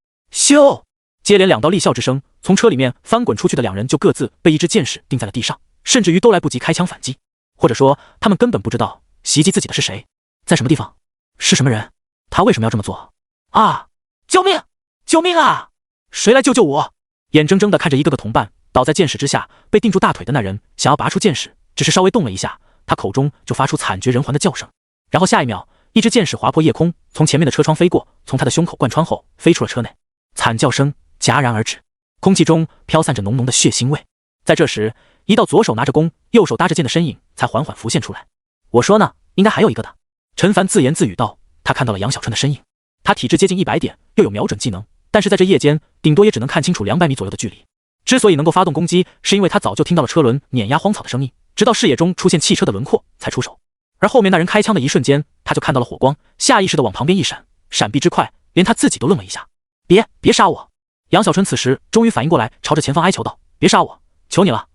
接连2道厉笑之声，从车里面翻滚出去的2人就各自被一支箭矢钉在了地上，甚至于都来不及开枪反击，或者说他们根本不知道袭击自己的是谁，在什么地方，是什么人，他为什么要这么做啊！救命！救命啊！谁来救我！眼睁睁地看着一个个同伴倒在箭矢之下，被钉住大腿的那人想要拔出箭矢，只是稍微动了一下，他口中就发出惨绝人寰的叫声，然后下一秒，一支箭矢划破夜空，从前面的车窗飞过，从他的胸口贯穿后飞出了车内，惨叫声戛然而止，空气中飘散着浓浓的血腥味。在这时，一道左手拿着弓，右手搭着箭的身影才缓缓浮现出来。我说呢，应该还有一个的。陈凡自言自语道，他看到了杨小春的身影。他体质接近100点，又有瞄准技能，但是在这夜间，顶多也只能看清楚200米左右的距离。之所以能够发动攻击，是因为他早就听到了车轮碾压荒草的声音，直到视野中出现汽车的轮廓才出手。而后面那人开枪的一瞬间，他就看到了火光，下意识地往旁边一闪，闪避之快，连他自己都愣了一下。别杀我！杨小春此时终于反应过来，朝着前方哀求道：“别杀我，求你了，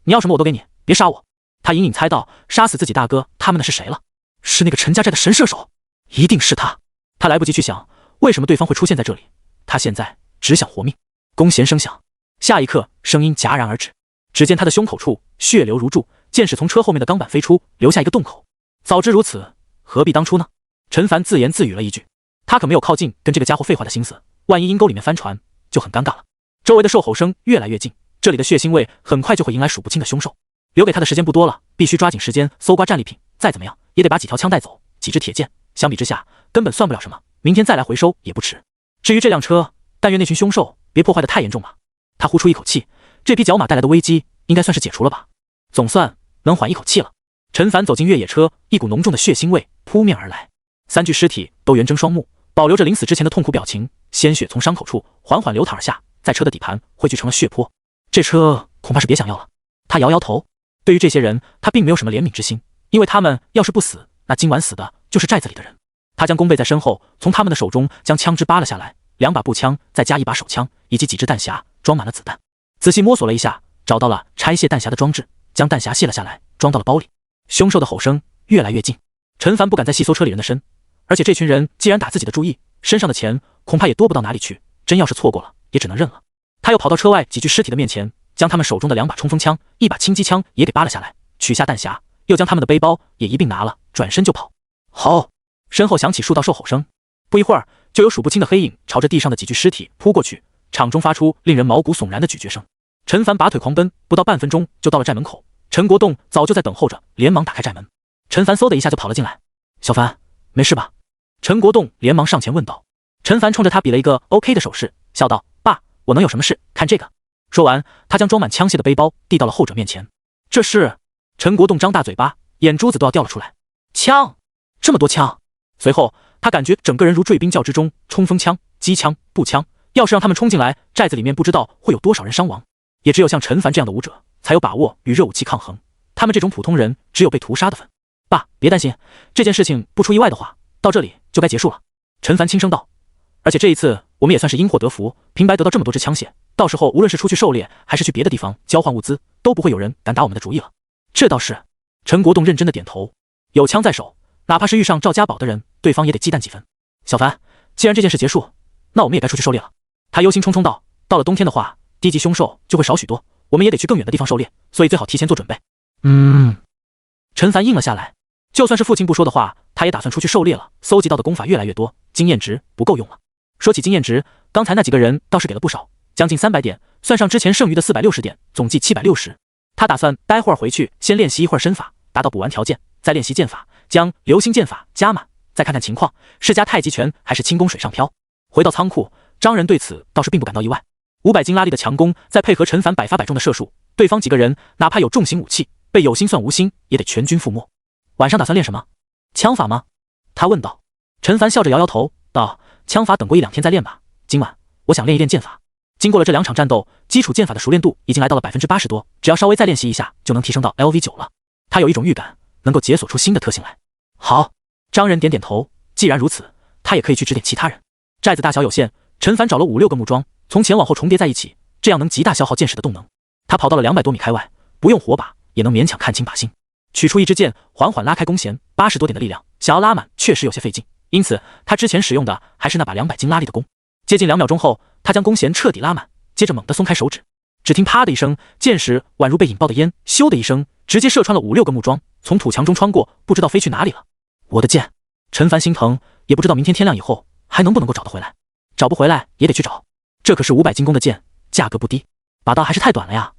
你要什么我都给你，别杀我。”他隐隐猜到杀死自己大哥他们的是谁了，是那个陈家寨的神射手，一定是他。他来不及去想为什么对方会出现在这里，他现在只想活命。弓弦声响，下一刻声音戛然而止，只见他的胸口处血流如注，箭矢从车后面的钢板飞出，留下一个洞口。早知如此，何必当初呢？陈凡自言自语了一句，他可没有靠近跟这个家伙废话的心思，万一阴沟里面翻船就很尴尬了。周围的兽吼声越来越近，这里的血腥味很快就会迎来数不清的凶兽。留给他的时间不多了，必须抓紧时间搜刮战利品，再怎么样也得把几条枪带走，几支铁剑，相比之下根本算不了什么，明天再来回收也不迟。至于这辆车，但愿那群凶兽别破坏得太严重嘛。他呼出一口气，这匹角马带来的危机应该算是解除了吧，总算能缓一口气了。陈凡走进越野车，一股浓重的血腥味扑面而来，三具尸体都圆睁双目，保留着临死之前的痛苦表情，鲜血从伤口处缓缓流淌而下，在车的底盘汇聚成了血泊。这车恐怕是别想要了。他摇摇头，对于这些人，他并没有什么怜悯之心，因为他们要是不死，那今晚死的就是寨子里的人。他将弓背在身后，从他们的手中将枪支扒了下来，2把步枪，再加1把手枪，以及几支弹匣，装满了子弹。仔细摸索了一下，找到了拆卸弹匣的装置，将弹匣卸了下来，装到了包里。凶兽的吼声越来越近，陈凡不敢再细搜车里人的身，而且这群人既然打自己的注意，身上的钱恐怕也多不到哪里去，真要是错过了，也只能认了。他又跑到车外几具尸体的面前，将他们手中的2把冲锋枪、1把轻机枪也给扒了下来，取下弹匣，又将他们的背包也一并拿了，转身就跑。吼！身后响起数道兽吼声，不一会儿，就有数不清的黑影朝着地上的几具尸体扑过去，场中发出令人毛骨悚然的咀嚼声。陈凡拔腿狂奔，不到半分钟就到了寨门口。陈国栋早就在等候着，连忙打开寨门。陈凡嗖的一下就跑了进来。小凡，没事吧？陈国栋连忙上前问道。陈凡冲着他比了一个 OK 的手势，笑道：爸，我能有什么事？看这个。说完，他将装满枪械的背包递到了后者面前。这是……陈国栋张大嘴巴，眼珠子都要掉了出来。枪！这么多枪！随后，他感觉整个人如坠冰窖之中，冲锋枪、机枪、步枪，要是让他们冲进来，寨子里面不知道会有多少人伤亡。也只有像陈凡这样的武者，才有把握与热武器抗衡。他们这种普通人，只有被屠杀的份。爸，别担心，这件事情不出意外的话，到这里就该结束了。陈凡轻声道。而且这一次，我们也算是因祸得福，平白得到这么多支枪械，到时候无论是出去狩猎，还是去别的地方交换物资，都不会有人敢打我们的主意了。这倒是。陈国栋认真的点头。有枪在手，哪怕是遇上赵家宝的人，对方也得忌惮几分。小凡，既然这件事结束，那我们也该出去狩猎了。他忧心忡忡道。到了冬天的话，低级凶兽就会少许多，我们也得去更远的地方狩猎，所以最好提前做准备。陈凡应了下来。就算是父亲不说的话，他也打算出去狩猎了。搜集到的功法越来越多，经验值不够用了。说起经验值，刚才那几个人倒是给了不少，将近300点，算上之前剩余的460点，总计760。他打算待会儿回去先练习一会儿身法，达到补完条件，再练习剑法，将流星剑法加满，再看看情况，是加太极拳还是轻功水上漂。回到仓库，张仁对此倒是并不感到意外。500斤拉力的强攻，再配合陈凡百发百中的射术，对方几个人哪怕有重型武器，被有心算无心，也得全军覆没。晚上打算练什么？枪法吗？他问道。陈凡笑着摇摇头道：枪法等过1-2天再练吧，今晚我想练一练剑法。经过了这2场战斗，基础剑法的熟练度已经来到了80%多，只要稍微再练习一下，就能提升到 LV9 了。他有一种预感，能够解锁出新的特性来。好，张仁点点头。既然如此，他也可以去指点其他人。寨子大小有限，陈凡找了5-6个木桩，从前往后重叠在一起，这样能极大消耗剑士的动能。他跑到了200多米开外，不用火把也能勉强看清靶心。取出一支箭，缓缓拉开弓弦，80多点的力量，想要拉满确实有些费劲，因此他之前使用的还是那把200斤拉力的弓。接近2秒钟后，他将弓弦彻底拉满，接着猛地松开手指，只听啪的一声，箭矢宛如被引爆的烟，咻的一声，直接射穿了5-6个木桩，从土墙中穿过，不知道飞去哪里了。我的剑！陈凡心疼，也不知道明天天亮以后还能不能够找得回来。找不回来也得去找，这可是500斤弓的剑，价格不低，把刀还是太短了呀。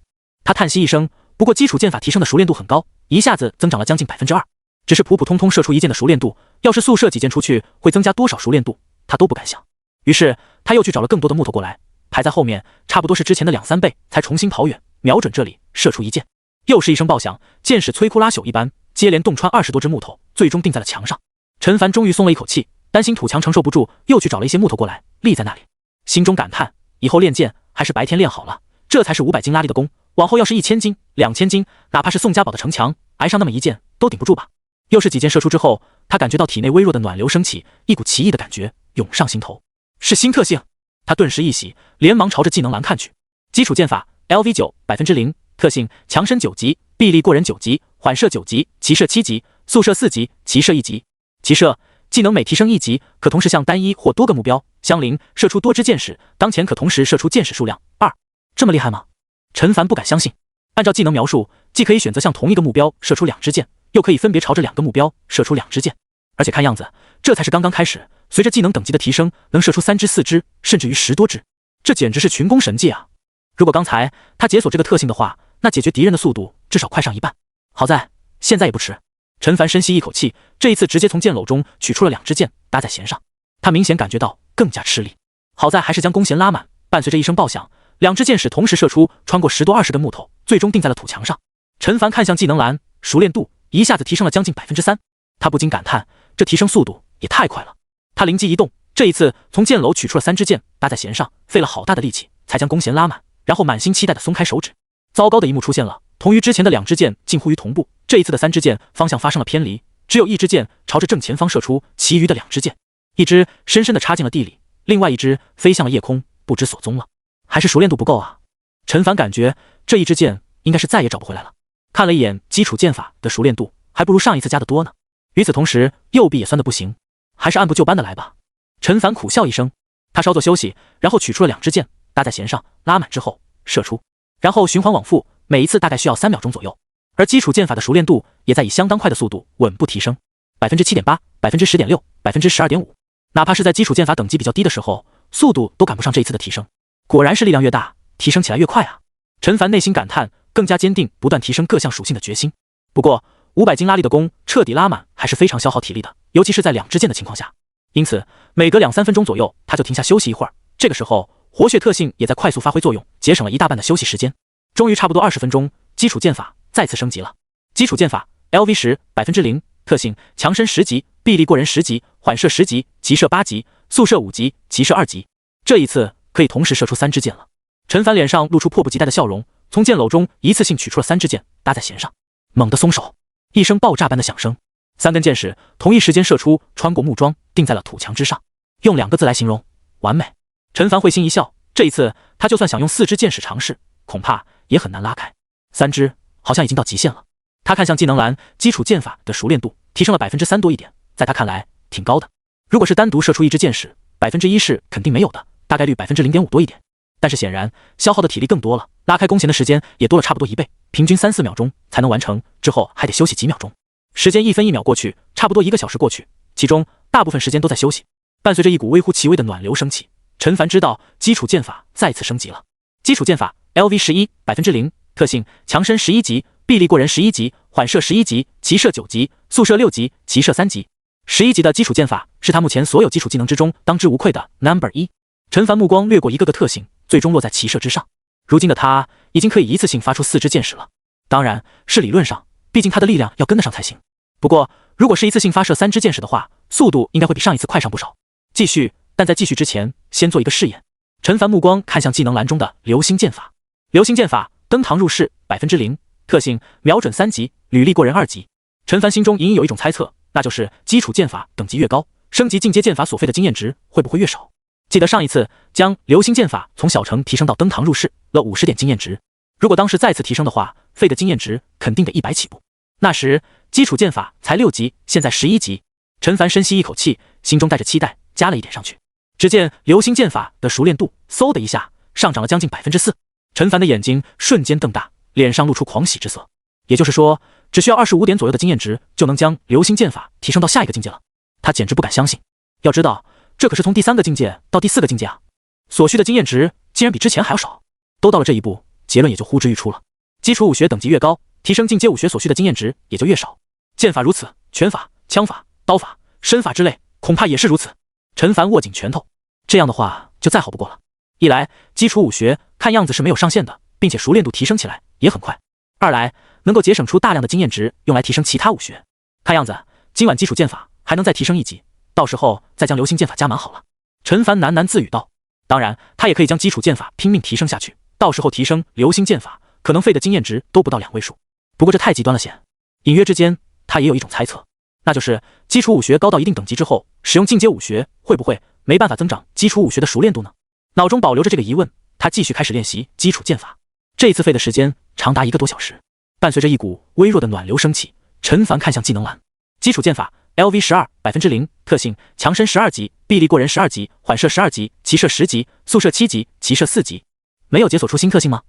他叹息一声，不过基础剑法提升的熟练度很高，一下子增长了将近2%。只是普普通通射出一箭的熟练度，要是速射几箭出去，会增加多少熟练度，他都不敢想。于是他又去找了更多的木头过来，排在后面，差不多是之前的2-3倍，才重新跑远，瞄准这里射出一箭。又是一声爆响，箭矢摧枯拉朽一般，接连洞穿20多只木头，最终定在了墙上。陈凡终于松了一口气，担心土墙承受不住，又去找了一些木头过来，立在那里，心中感叹：以后练剑还是白天练好了，这才是500斤拉力的弓，往后要是1000斤、2000斤，哪怕是宋家堡的城墙，挨上那么一箭都顶不住吧。又是几箭射出之后，他感觉到体内微弱的暖流升起，一股奇异的感觉涌上心头，是新特性。他顿时一喜，连忙朝着技能栏看去。基础剑法 LV9 0%，特性强身9级，臂力过人9级，缓射9级，骑射7级，速射4级，骑射1级。骑射技能每提升1级，可同时向单一或多个目标相邻射出多支箭矢，当前可同时射出箭矢数量2。这么厉害吗？陈凡不敢相信。按照技能描述，既可以选择向同一个目标射出2支箭，又可以分别朝着2个目标射出2支箭，而且看样子这才是刚刚开始，随着技能等级的提升，能射出3支、4支，甚至于10多支，这简直是群攻神技啊！如果刚才他解锁这个特性的话，那解决敌人的速度至少快上一半。好在现在也不迟。陈凡深吸一口气，这一次直接从剑篓中取出了2支箭，搭在弦上。他明显感觉到更加吃力，好在还是将弓弦拉满，伴随着一声爆响，2支箭矢同时射出，穿过10多20根木头，最终定在了土墙上。陈凡看向技能栏，熟练度一下子提升了将近 3%， 他不禁感叹，这提升速度也太快了。他灵机一动，这一次从剑篓取出了3支箭，搭在弦上，费了好大的力气才将弓弦拉满，然后满心期待地松开手指。糟糕的一幕出现了，同于之前的2支箭近乎于同步，这一次的3支箭方向发生了偏离，只有1支箭朝着正前方射出，其余的2支箭，一支深深地插进了地里，另外一支飞向了夜空，不知所踪了。还是熟练度不够啊！陈凡感觉这1支箭应该是再也找不回来了。看了一眼基础剑法的熟练度，还不如上一次加的多呢。与此同时，右臂也酸得不行，还是按部就班的来吧。陈凡苦笑一声，他稍作休息，然后取出了2支箭，搭在弦上，拉满之后射出，然后循环往复，每一次大概需要3秒钟左右。而基础剑法的熟练度也在以相当快的速度稳步提升， 7.8%、10.6%、12.5%，哪怕是在基础剑法等级比较低的时候，速度都赶不上这一次的提升。果然是力量越大，提升起来越快啊！陈凡内心感叹，更加坚定不断提升各项属性的决心。不过500斤拉力的弓彻底拉满还是非常消耗体力的，尤其是在2支箭的情况下。因此每隔2-3分钟左右他就停下休息一会儿，这个时候活血特性也在快速发挥作用，节省了一大半的休息时间。终于差不多20分钟，基础剑法再次升级了。基础剑法 LV10 0%， 特性强身10级，臂力过人10级，缓射10级，急射8级，速射5级，急射2级。这一次可以同时射出3支箭了。陈凡脸上露出迫不及待的笑容，从剑篓中一次性取出了3支箭，搭在弦上，猛地松手，一声爆炸般的响声，3根箭矢同一时间射出，穿过木桩，定在了土墙之上。用2个字来形容，完美。陈凡会心一笑，这一次他就算想用4支箭矢尝试，恐怕也很难拉开。3支好像已经到极限了。他看向技能栏，基础剑法的熟练度提升了 3% 多一点，在他看来挺高的。如果是单独射出1支箭矢，1%是肯定没有的，大概率 0.5% 多一点。但是显然消耗的体力更多了，拉开弓弦的时间也多了差不多1倍，平均3-4秒钟才能完成，之后还得休息几秒钟。时间1分1秒过去，差不多1个小时过去，其中大部分时间都在休息。伴随着一股微乎其微的暖流升起，陈凡知道基础剑法再次升级了。基础剑法 LV11 0%， 特性强身11级，臂力过人11级，缓射11级，急射9级，速射6级，急射3级。11级的基础剑法是他目前所有基础技能之中当之无愧的 No.1。陈凡目光掠过一个个特性，最终落在骑射之上。如今的他已经可以一次性发出4支箭矢了，当然是理论上，毕竟他的力量要跟得上才行。不过如果是一次性发射3支箭矢的话，速度应该会比上一次快上不少。继续，但在继续之前，先做一个试验。陈凡目光看向技能栏中的流星剑法。流星剑法登堂入室 0%， 特性瞄准3级，履历过人2级。陈凡心中隐隐有一种猜测，那就是基础剑法等级越高，升级进阶剑法所费的经验值会不会越少。记得上一次将流星剑法从小成提升到登堂入室了50点经验值，如果当时再次提升的话，费的经验值肯定得100起步。那时基础剑法才6级，现在11级。陈凡深吸一口气，心中带着期待，加了一点上去。只见流星剑法的熟练度嗖的一下上涨了将近 4%。陈凡的眼睛瞬间瞪大，脸上露出狂喜之色。也就是说，只需要25点左右的经验值就能将流星剑法提升到下一个境界了。他简直不敢相信。要知道，这可是从第3个境界到第4个境界啊，所需的经验值竟然比之前还要少。都到了这一步，结论也就呼之欲出了。基础武学等级越高，提升进阶武学所需的经验值也就越少。剑法如此，拳法、枪法、刀法、身法之类恐怕也是如此。陈凡握紧拳头，这样的话就再好不过了。一来基础武学看样子是没有上限的，并且熟练度提升起来也很快；二来能够节省出大量的经验值用来提升其他武学。看样子今晚基础剑法还能再提升1级，到时候再将流星剑法加满好了。陈凡喃喃自语道。当然他也可以将基础剑法拼命提升下去，到时候提升流星剑法可能费的经验值都不到2位数。不过这太极端了些。隐约之间他也有一种猜测，那就是基础武学高到一定等级之后，使用进阶武学会不会没办法增长基础武学的熟练度呢？脑中保留着这个疑问，他继续开始练习基础剑法。这一次费的时间长达1个多小时。伴随着一股微弱的暖流升起，陈凡看向技能栏。基础剑法 LV12 0%， 特性强身12级，臂力过人12级，缓射12级，骑射10级，速射7级，骑射4级。没有解锁出新特性吗？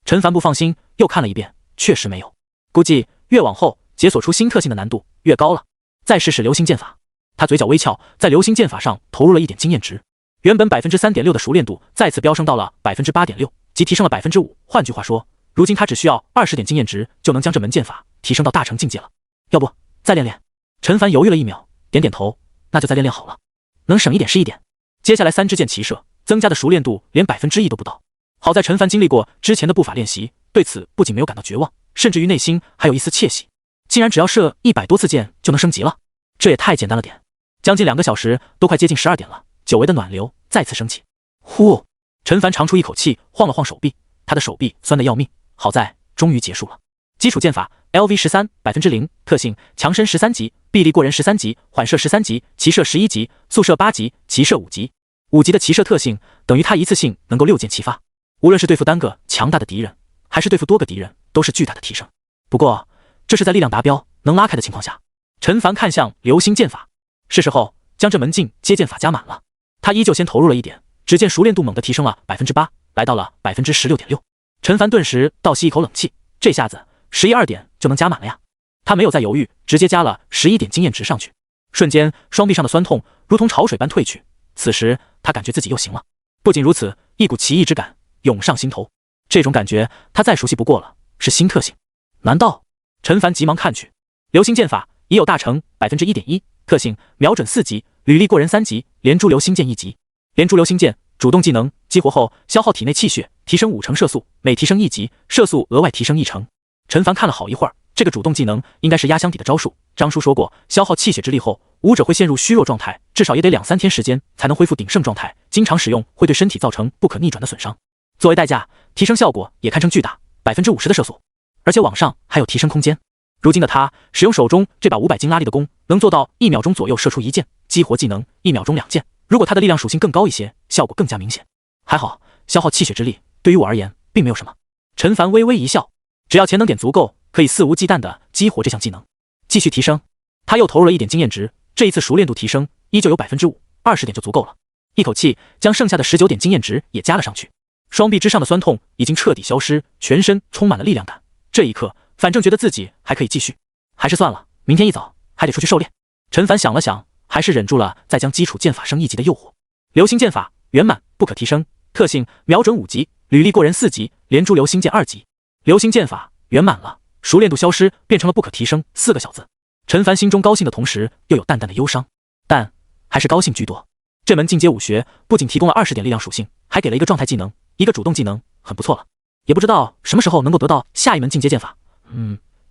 陈凡不放心，又看了一遍，确实没有。估计越往后解锁出新特性的难度越高了。再试试流星剑法。他嘴角微翘，在流星剑法上投入了一点经验值。原本 3.6% 的熟练度再次飙升到了 8.6%， 即提升了 5%。换句话说，如今他只需要20点经验值就能将这门剑法提升到大成境界了。要不再练练。陈凡犹豫了1秒，点点头，那就再练练好了，能省一点是一点。接下来3支箭齐射，增加的熟练度连1%都不到。好在陈凡经历过之前的步法练习，对此不仅没有感到绝望，甚至于内心还有一丝窃喜，竟然只要射100多次箭就能升级了，这也太简单了点。将近2个小时，都快接近12点了，久违的暖流再次升起。呼，陈凡长出一口气，晃了晃手臂，他的手臂酸得要命，好在终于结束了。基础剑法 LV13 0%， 特性强身13级，臂力过人13级，缓射13级，齐射11级，速射8级，齐射5级。5级的齐射特性等于他一次性能够6箭齐发，无论是对付单个强大的敌人，还是对付多个敌人，都是巨大的提升。不过这是在力量达标能拉开的情况下。陈凡看向流星剑法，是时候将这门进阶剑法加满了。他依旧先投入了一点，只见熟练度猛地提升了 8%， 来到了 16.6%。陈凡顿时倒吸一口冷气，这下子11、2点就能加满了呀！他没有再犹豫，直接加了11点经验值上去。瞬间，双臂上的酸痛如同潮水般退去。此时，他感觉自己又行了。不仅如此，一股奇异之感涌上心头。这种感觉他再熟悉不过了，是新特性。难道？陈凡急忙看去，流星剑法已有大成 1.1%， 特性瞄准4级，履历过人3级，连珠流星剑1级。连珠流星剑主动技能激活后，消耗体内气血，提升5%射速，每提升1级，射速额外提升1%。陈凡看了好一会儿，这个主动技能应该是压箱底的招数。张叔说过，消耗气血之力后，武者会陷入虚弱状态，至少也得2-3天时间才能恢复鼎盛状态，经常使用会对身体造成不可逆转的损伤。作为代价，提升效果也堪称巨大，50%的射速，而且往上还有提升空间。如今的他使用手中这把500斤拉力的弓，能做到1秒钟左右射出1箭，激活技能1秒钟2箭。如果他的力量属性更高一些，效果更加明显。还好，消耗气血之力对于我而言并没有什么。陈凡微微一笑，只要潜能点足够，可以肆无忌惮地激活这项技能，继续提升。他又投入了1点经验值，这一次熟练度提升依旧有 5%， 20点就足够了。一口气将剩下的19点经验值也加了上去。双臂之上的酸痛已经彻底消失，全身充满了力量感。这一刻，反正觉得自己还可以继续，还是算了，明天一早还得出去狩猎。陈凡想了想，还是忍住了再将基础剑法升1级的诱惑。流星剑法圆满不可提升，特性瞄准5级，履历过人4级，连珠流星剑2级。流星剑法圆满了，熟练度消失，变成了不可提升4个小字。陈凡心中高兴的同时，又有淡淡的忧伤，但还是高兴居多。这门进阶武学不仅提供了20点力量属性，还给了一个状态技能，一个主动技能，很不错了。也不知道什么时候能够得到下一门进阶剑法。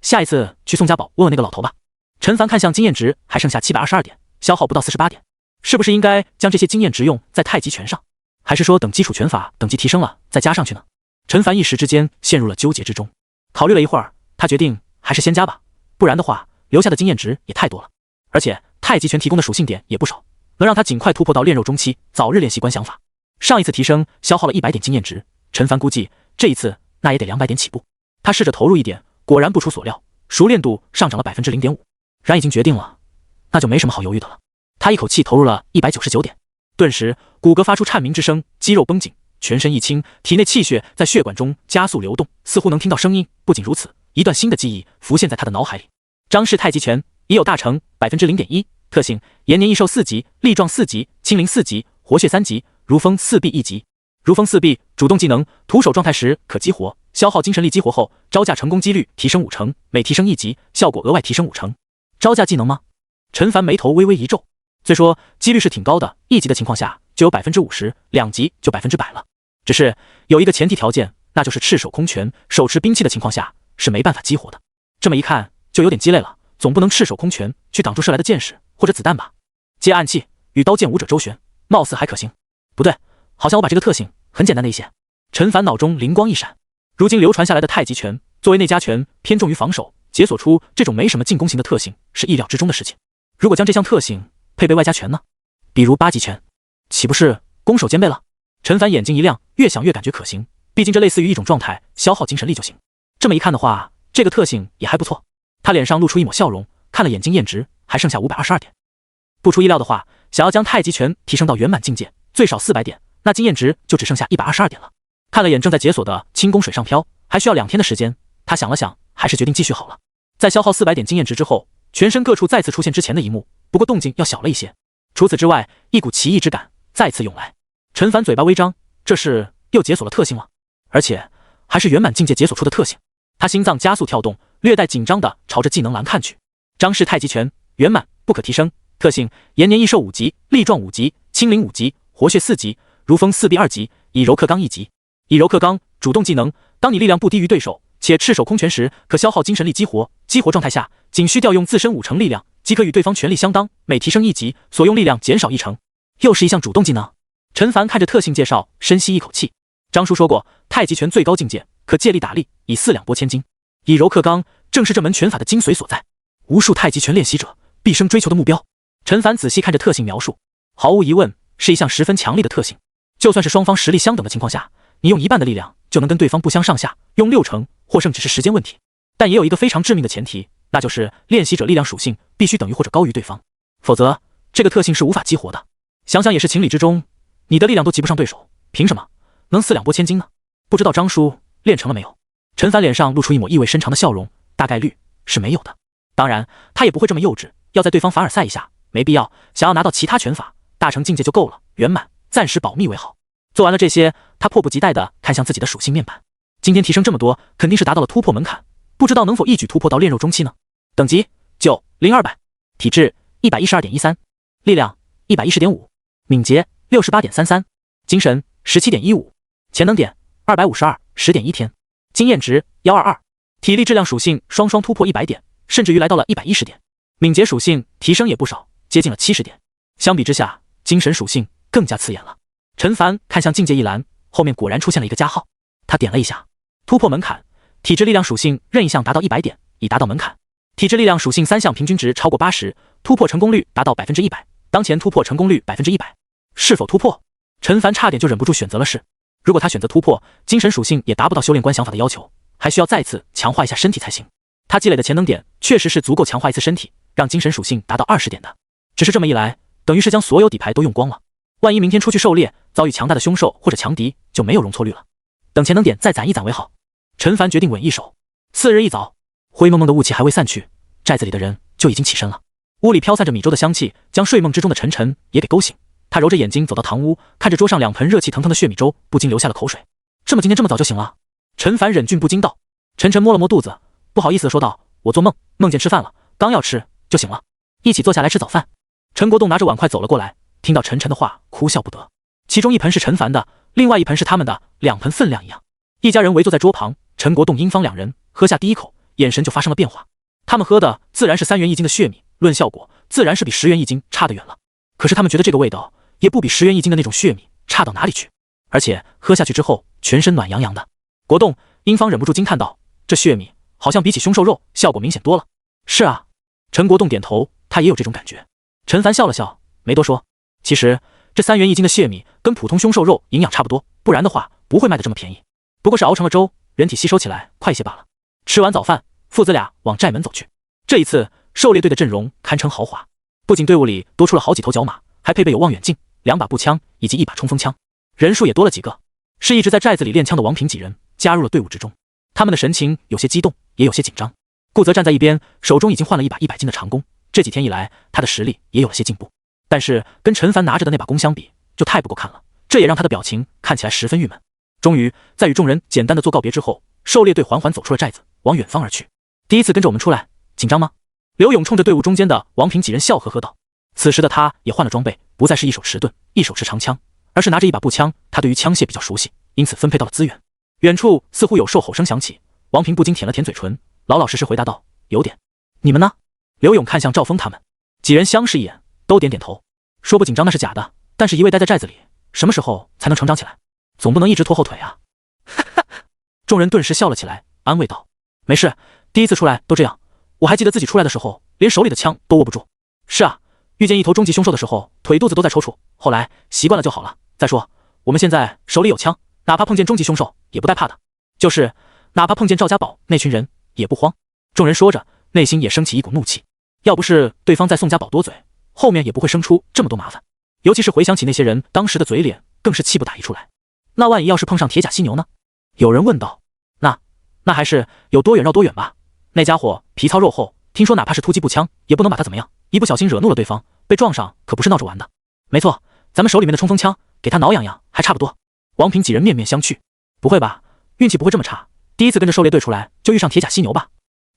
下一次去宋家堡问问那个老头吧。陈凡看向经验值还剩下722点，消耗不到48点，是不是应该将这些经验值用在太极拳上，还是说等基础拳法等级提升了再加上去呢？陈凡一时之间陷入了纠结之中。考虑了一会儿，他决定还是先加吧，不然的话留下的经验值也太多了，而且太极拳提供的属性点也不少，能让他尽快突破到练肉中期，早日练习观想法。上一次提升消耗了100点经验值，陈凡估计这一次那也得200点起步。他试着投入1点，果然不出所料，熟练度上涨了 0.5%。然已经决定了，那就没什么好犹豫的了。他一口气投入了199点，顿时骨骼发出颤鸣之声，肌肉绷紧，全身一轻，体内气血在血管中加速流动，似乎能听到声音。不仅如此，一段新的记忆浮现在他的脑海里。张氏太极拳已有大成 0.1%， 特性延年益寿4级，力壮4级，清灵4级，活血3级，如风4臂1级。如风4臂主动技能徒手状态时可激活，消耗精神力激活后，招架成功几率提升5%，每提升1级，效果额外提升5%。招架技能吗？陈凡眉头微微一皱，虽说几率是挺高的，1级的情况下就有 50%，2级就100%了。只是有一个前提条件，那就是赤手空拳，手持兵器的情况下是没办法激活的。这么一看就有点鸡肋了，总不能赤手空拳去挡住射来的箭矢或者子弹吧？接暗器与刀剑武者周旋，貌似还可行。不对，好像我把这个特性很简单的一些。陈凡脑中灵光一闪，如今流传下来的太极拳作为内家拳，偏重于防守，解锁出这种没什么进攻型的特性是意料之中的事情。如果将这项特性配备外家拳呢？比如8级拳，岂不是攻守兼备了？陈凡眼睛一亮，越想越感觉可行，毕竟这类似于一种状态，消耗精神力就行。这么一看的话，这个特性也还不错。他脸上露出一抹笑容，看了眼经验值，还剩下522点。不出意料的话，想要将太极拳提升到圆满境界，最少400点，那经验值就只剩下122点了。看了眼正在解锁的轻功水上漂，还需要2天的时间，他想了想，还是决定继续好了。在消耗400点经验值之后，全身各处再次出现之前的一幕，不过动静要小了一些。除此之外，一股奇异之感再次涌来。陈凡嘴巴微张，这是又解锁了特性了，而且还是圆满境界解锁出的特性。他心脏加速跳动，略带紧张地朝着技能栏看去。张氏太极拳圆满不可提升，特性延年益寿5级，力壮5级，清灵5级，活血4级，如风4臂2级，以柔克刚1级。以柔克刚，主动技能，当你力量不低于对手，且赤手空拳时，可消耗精神力激活。激活状态下，仅需调用自身5成力量，即可与对方全力相当，每提升1级，所用力量减少1成。又是一项主动技能。陈凡看着特性介绍，深吸一口气。张叔说过，太极拳最高境界可借力打力，以4两拨千斤。以柔克刚，正是这门拳法的精髓所在，无数太极拳练习者毕生追求的目标。陈凡仔细看着特性描述，毫无疑问是一项十分强力的特性。就算是双方实力相等的情况下，你用1半的力量就能跟对方不相上下，用6成或甚至是时间问题。但也有一个非常致命的前提，那就是练习者力量属性必须等于或者高于对方，否则这个特性是无法激活的。想想也是情理之中，你的力量都及不上对手，凭什么能4两拨千斤呢？不知道张叔练成了没有？陈凡脸上露出一抹意味深长的笑容，大概率是没有的。当然，他也不会这么幼稚，要在对方凡尔赛一下，没必要。想要拿到其他拳法，大成境界就够了，圆满暂时保密为好。做完了这些，他迫不及待地看向自己的属性面板。今天提升这么多，肯定是达到了突破门槛，不知道能否一举突破到炼肉中期呢？等级90200，体质112.13，力量110.5，敏捷68.33，精神17.15，潜能点252 10.1天，经验值122，体力质量属性双双突破100点，甚至于来到了110点。敏捷属性提升也不少，接近了70点。相比之下，精神属性更加刺眼了。陈凡看向境界一栏，后面果然出现了一个加号。他点了一下，突破门槛，体质力量属性任一项达到100点，已达到门槛。体质力量属性3项平均值超过80，突破成功率达到100%。当前突破成功率100%，是否突破？陈凡差点就忍不住选择了是。如果他选择突破，精神属性也达不到修炼观想法的要求，还需要再次强化一下身体才行。他积累的潜能点确实是足够强化一次身体，让精神属性达到20点的。只是这么一来，等于是将所有底牌都用光了。万一明天出去狩猎，遭遇强大的凶兽或者强敌，就没有容错率了。等潜能点再攒一攒为好。陈凡决定稳一手。次日一早，灰蒙蒙的雾气还未散去，寨子里的人就已经起身了。屋里飘散着米粥的香气，将睡梦之中的陈晨也给勾醒。他揉着眼睛走到堂屋，看着桌上2盆热气腾腾的血米粥，不禁流下了口水。这么今天这么早就醒了？陈凡忍俊不禁道。陈晨摸了摸肚子，不好意思地说道：“我做梦，梦见吃饭了，刚要吃就醒了。”一起坐下来吃早饭。陈国栋拿着碗筷走了过来，听到陈晨的话，哭笑不得。其中1盆是陈凡的，另外1盆是他们的，2盆分量一样。一家人围坐在桌旁，陈国栋、殷方2人喝下第一口，眼神就发生了变化。他们喝的自然是3元1斤的血米，论效果，自然是比10元1斤差得远了。可是他们觉得这个味道也不比10元1斤的那种血米差到哪里去，而且喝下去之后，全身暖洋洋的。国栋、殷方忍不住惊叹道：“这血米好像比起凶兽肉效果明显多了。”是啊，陈国栋点头，他也有这种感觉。陈凡笑了笑，没多说。其实这3元1斤的血米跟普通凶兽肉营养差不多，不然的话不会卖得这么便宜。不过是熬成了粥，人体吸收起来快一些罢了。吃完早饭，父子俩往寨门走去。这一次狩猎队的阵容堪称豪华，不仅队伍里多出了好几头角马，还配备有望远镜、2把步枪以及1把冲锋枪，人数也多了几个。是一直在寨子里练枪的王平几人加入了队伍之中，他们的神情有些激动，也有些紧张。顾泽站在一边，手中已经换了一把100斤的长弓，这几天以来他的实力也有了些进步，但是跟陈凡拿着的那把弓相比就太不够看了，这也让他的表情看起来十分郁闷。终于在与众人简单的做告别之后，狩猎队缓缓走出了寨子，往远方而去。第一次跟着我们出来，紧张吗？刘勇冲着队伍中间的王平几人笑呵呵道。此时的他也换了装备，不再是一手持盾，一手持长枪，而是拿着1把步枪。他对于枪械比较熟悉，因此分配到了资源。远处似乎有兽吼声响起，王平不禁舔了舔嘴唇，老老实实回答道：“有点。”你们呢？刘勇看向赵峰他们，几人相视一眼，都点点头。说不紧张那是假的，但是一味待在寨子里，什么时候才能成长起来？总不能一直拖后腿啊！众人顿时笑了起来，安慰道：“没事，第一次出来都这样。我还记得自己出来的时候，连手里的枪都握不住。是啊，遇见一头终极凶兽的时候，腿肚子都在抽搐，后来习惯了就好了。再说，我们现在手里有枪，哪怕碰见终极凶兽也不带怕的。就是哪怕碰见赵家宝那群人也不慌。”众人说着，内心也升起一股怒气。要不是对方在宋家宝多嘴，后面也不会生出这么多麻烦。尤其是回想起那些人当时的嘴脸，更是气不打一处来。那万一要是碰上铁甲犀牛呢？有人问道。那还是有多远绕多远吧。那家伙皮糙肉厚，听说哪怕是突击步枪也不能把他怎么样，一不小心惹怒了对方，被撞上可不是闹着玩的。没错，咱们手里面的冲锋枪给他挠痒痒还差不多。王平几人面面相觑。不会吧，运气不会这么差，第一次跟着狩猎队出来就遇上铁甲犀牛吧？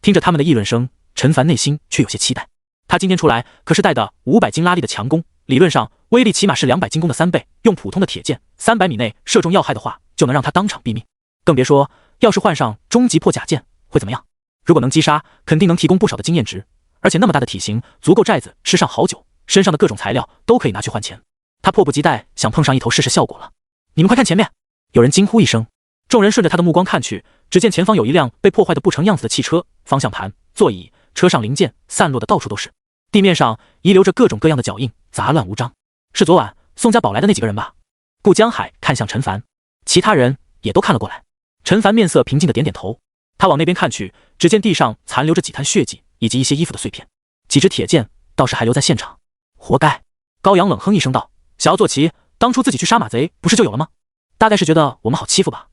听着他们的议论声，陈凡内心却有些期待。他今天出来可是带的500斤拉力的强弓，理论上威力起码是200斤弓的3倍，用普通的铁箭300米内射中要害的话，就能让他当场毙命。更别说要是换上终极破甲剑会怎么样？如果能击杀，肯定能提供不少的经验值，而且那么大的体型足够寨子吃上好久，身上的各种材料都可以拿去换钱。他迫不及待想碰上一头试试效果了。你们快看前面！有人惊呼一声，众人顺着他的目光看去，只见前方有一辆被破坏的不成样子的汽车，方向盘、座椅、车上零件散落的到处都是，地面上遗留着各种各样的脚印，杂乱无章。是昨晚宋家保来的那几个人吧？顾江海看向陈凡，其他人也都看了过来。陈凡面色平静的点点头，他往那边看去，只见地上残留着几滩血迹以及一些衣服的碎片，几支铁剑倒是还留在现场。活该！高阳冷哼一声道：“想要坐骑，当初自己去杀马贼不是就有了吗？大概是觉得我们好欺负吧。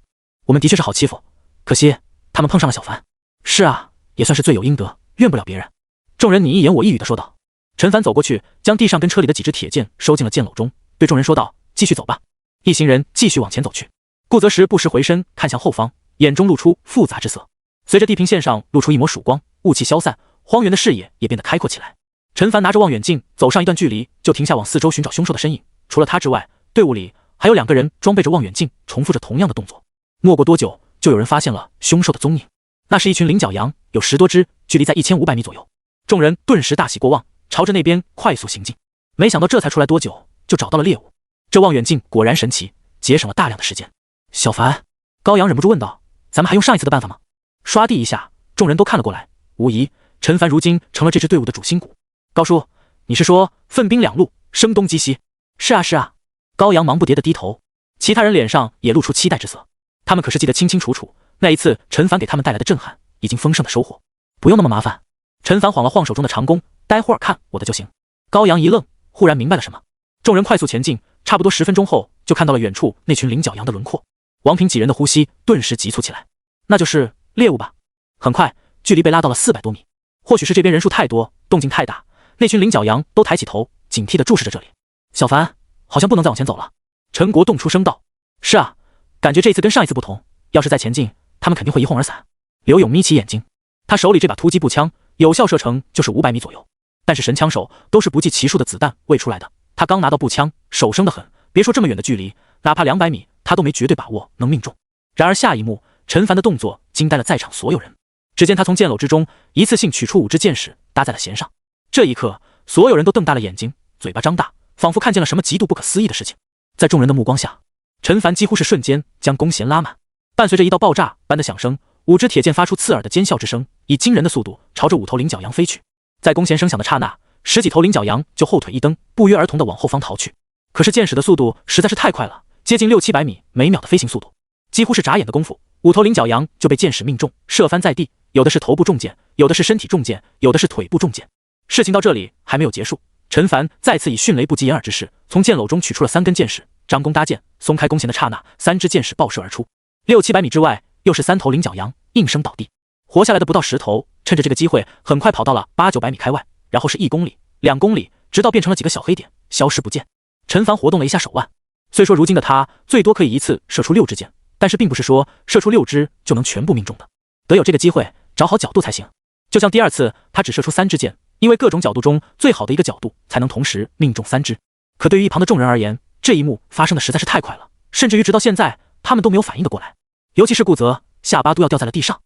我们的确是好欺负，可惜他们碰上了小凡。是啊，也算是罪有应得，怨不了别人。”众人你一言我一语的说道。陈凡走过去，将地上跟车里的几支铁剑收进了剑篓中，对众人说道：“继续走吧。”一行人继续往前走去。顾则时不时回身看向后方，眼中露出复杂之色。随着地平线上露出一抹曙光，雾气消散，荒原的视野也变得开阔起来。陈凡拿着望远镜走上一段距离，就停下往四周寻找凶手的身影。除了他之外，队伍里还有2个人装备着望远镜，重复着同样的动作。没过多久，就有人发现了凶手的踪影。那是一群羚角羊，有10多只，距离在1500米左右。众人顿时大喜过望，朝着那边快速行进。没想到这才出来多久，就找到了猎物。这望远镜果然神奇，节省了大量的时间。小凡，高阳忍不住问道：“咱们还用上一次的办法吗？”唰地一下，众人都看了过来。无疑，陈凡如今成了这支队伍的主心骨。高叔，你是说分兵2路，声东击西？是啊，是啊。高阳忙不迭地低头，其他人脸上也露出期待之色。他们可是记得清清楚楚，那一次陈凡给他们带来的震撼，以及丰盛的收获。不用那么麻烦。陈凡晃了晃手中的长弓，待会儿看我的就行。高阳一愣，忽然明白了什么。众人快速前进，差不多10分钟后，就看到了远处那群羚角羊的轮廓。王平几人的呼吸顿时急促起来，那就是猎物吧？很快，距离被拉到了400多米。或许是这边人数太多，动静太大，那群羚角羊都抬起头，警惕地注视着这里。小凡，好像不能再往前走了。陈国栋出声道：“是啊，感觉这次跟上一次不同，要是再前进，他们肯定会一哄而散。”刘勇眯起眼睛，他手里这把突击步枪有效射程就是500米左右，但是神枪手都是不计其数的子弹喂出来的。他刚拿到步枪，手生得很，别说这么远的距离，哪怕200米，他都没绝对把握能命中。然而下一幕，陈凡的动作惊呆了在场所有人。只见他从剑篓之中一次性取出5支箭矢，搭在了弦上。这一刻，所有人都瞪大了眼睛，嘴巴张大，仿佛看见了什么极度不可思议的事情。在众人的目光下，陈凡几乎是瞬间将弓弦拉满，伴随着一道爆炸般的响声，5支铁箭发出刺耳的尖啸之声，以惊人的速度朝着5头羚角羊飞去。在弓弦声响的刹那，10几头羚角羊就后腿一蹬，不约而同地往后方逃去。可是箭矢的速度实在是太快了，接近600-700米每秒的飞行速度，几乎是眨眼的功夫，5头羚角羊就被箭矢命中，射翻在地，有的是头部中箭，有的是身体中箭，有的是腿部中箭。事情到这里还没有结束，陈凡再次以迅雷不及掩耳之势，从箭篓中取出了3根箭矢，张弓搭箭，松开弓弦的刹那，3支箭矢爆射而出。600-700米之外，又是3头羚角羊应声倒地，活下来的不到10头，趁着这个机会，很快跑到了800-900米开外，然后是1公里、2公里，直到变成了几个小黑点，消失不见。陈凡活动了一下手腕，虽说如今的他最多可以一次射出6支箭，但是并不是说射出6支就能全部命中的，得有这个机会，找好角度才行。就像第2次，他只射出3支箭，因为各种角度中最好的一个角度才能同时命中3支。可对于一旁的众人而言，这一幕发生的实在是太快了，甚至于直到现在，他们都没有反应得过来。尤其是顾泽，下巴都要掉在了地上。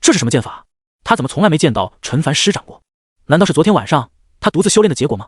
这是什么剑法？他怎么从来没见到陈凡施展过？难道是昨天晚上他独自修炼的结果吗？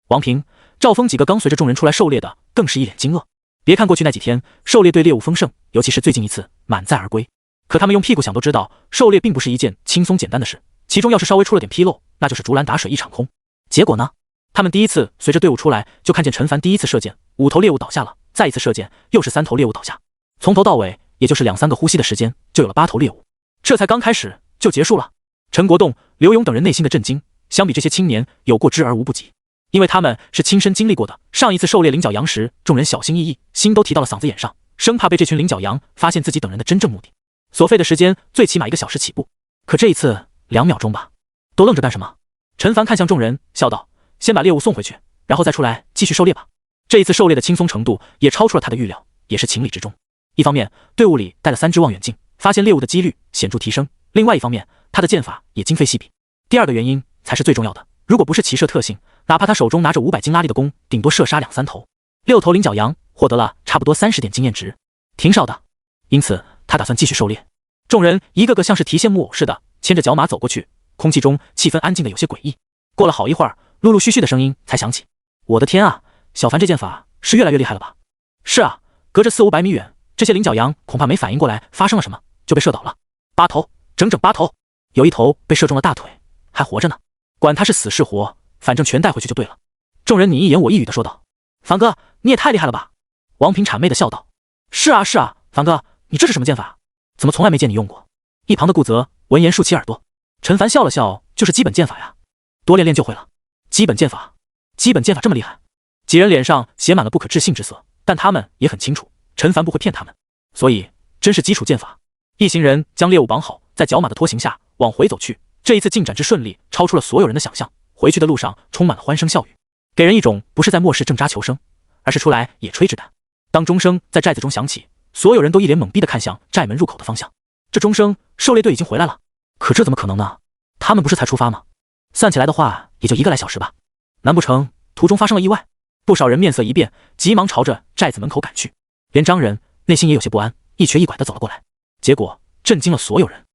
王平、赵峰几个刚随着众人出来狩猎的，更是一脸惊愕。别看过去那几天狩猎队猎物丰盛，尤其是最近一次满载而归，可他们用屁股想都知道，狩猎并不是一件轻松简单的事，其中要是稍微出了点纰漏，那就是竹篮打水一场空。结果呢，他们第一次随着队伍出来，就看见陈凡第一次射箭，5头猎物倒下了，再一次射箭，又是3头猎物倒下，从头到尾也就是2-3个呼吸的时间，就有了8头猎物。这才刚开始就结束了。陈国栋、刘勇等人内心的震惊，相比这些青年有过之而无不及，因为他们是亲身经历过的。上一次狩猎羚角羊时，众人小心翼翼，心都提到了嗓子眼上，生怕被这群羚角羊发现自己等人的真正目的。所费的时间最起码1个小时起步，可这一次2秒钟吧。都愣着干什么？陈凡看向众人，笑道：“先把猎物送回去，然后再出来继续狩猎吧。”这一次狩猎的轻松程度也超出了他的预料，也是情理之中。一方面，队伍里带了3支望远镜，发现猎物的几率显著提升；另外一方面，他的剑法也今非昔比。第二个原因才是最重要的，如果不是骑射特性，哪怕他手中拿着500斤拉力的弓，顶多射杀2、3头。6头菱角羊获得了差不多30点经验值，挺少的。因此他打算继续狩猎。众人一个个像是提线木偶似的牵着角马走过去，空气中气氛安静的有些诡异。过了好一会儿，陆陆续续的声音才响起。我的天啊，小凡这剑法是越来越厉害了吧？是啊，隔着400-500米远，这些菱角羊恐怕没反应过来发生了什么，就被射倒了。8头，整整8头，有一头被射中了大腿，还活着呢。管他是死是活，反正全带回去就对了。众人你一言我一语的说道。凡哥，你也太厉害了吧！王平谄媚的笑道。是啊是啊，凡哥，你这是什么剑法？怎么从来没见你用过？一旁的顾泽闻言竖起耳朵。陈凡笑了笑，就是基本剑法呀，多练练就会了。基本剑法这么厉害？几人脸上写满了不可置信之色，但他们也很清楚，陈凡不会骗他们，所以真是基础剑法。一行人将猎物绑好，在角马的拖行下往回走去。这一次进展之顺利，超出了所有人的想象。回去的路上充满了欢声笑语，给人一种不是在末世挣扎求生，而是出来野炊之感。当钟声在寨子中响起，所有人都一脸懵逼地看向寨门入口的方向。这钟声，狩猎队已经回来了，可这怎么可能呢？他们不是才出发吗？算起来的话，也就1个来小时吧。难不成途中发生了意外？不少人面色一变，急忙朝着寨子门口赶去。连张人内心也有些不安，一瘸一拐地走了过来。结果震惊了所有人。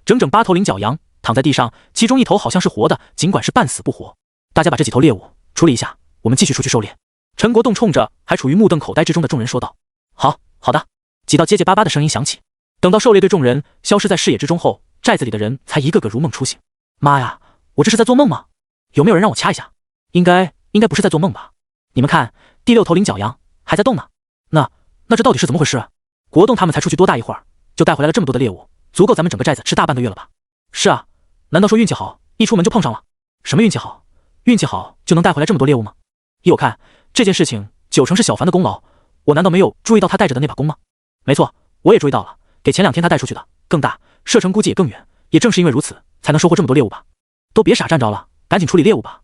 整整8头菱角羊躺在地上，其中1头好像是活的，尽管是半死不活。大家把这几头猎物处理一下，我们继续出去狩猎。陈国栋冲着还处于目瞪口呆之中的众人说道。好的。几道结结巴巴的声音响起。等到狩猎队众人消失在视野之中后，寨子里的人才一个个如梦初醒。妈呀，我这是在做梦吗？有没有人让我掐一下？应该不是在做梦吧？你们看，第6头菱角羊还在动呢。那这到底是怎么回事？国栋他们才出去多大一会儿，就带回来了这么多的猎物，足够咱们整个寨子吃大半个月了吧？是啊，难道说运气好，一出门就碰上了？什么运气好？运气好就能带回来这么多猎物吗？依我看，这件事情90%是小凡的功劳。我难道没有注意到他带着的那把弓吗？没错，我也注意到了，给前2天他带出去的更大，射程估计也更远。也正是因为如此，才能收获这么多猎物吧。都别傻站着了，赶紧处理猎物吧。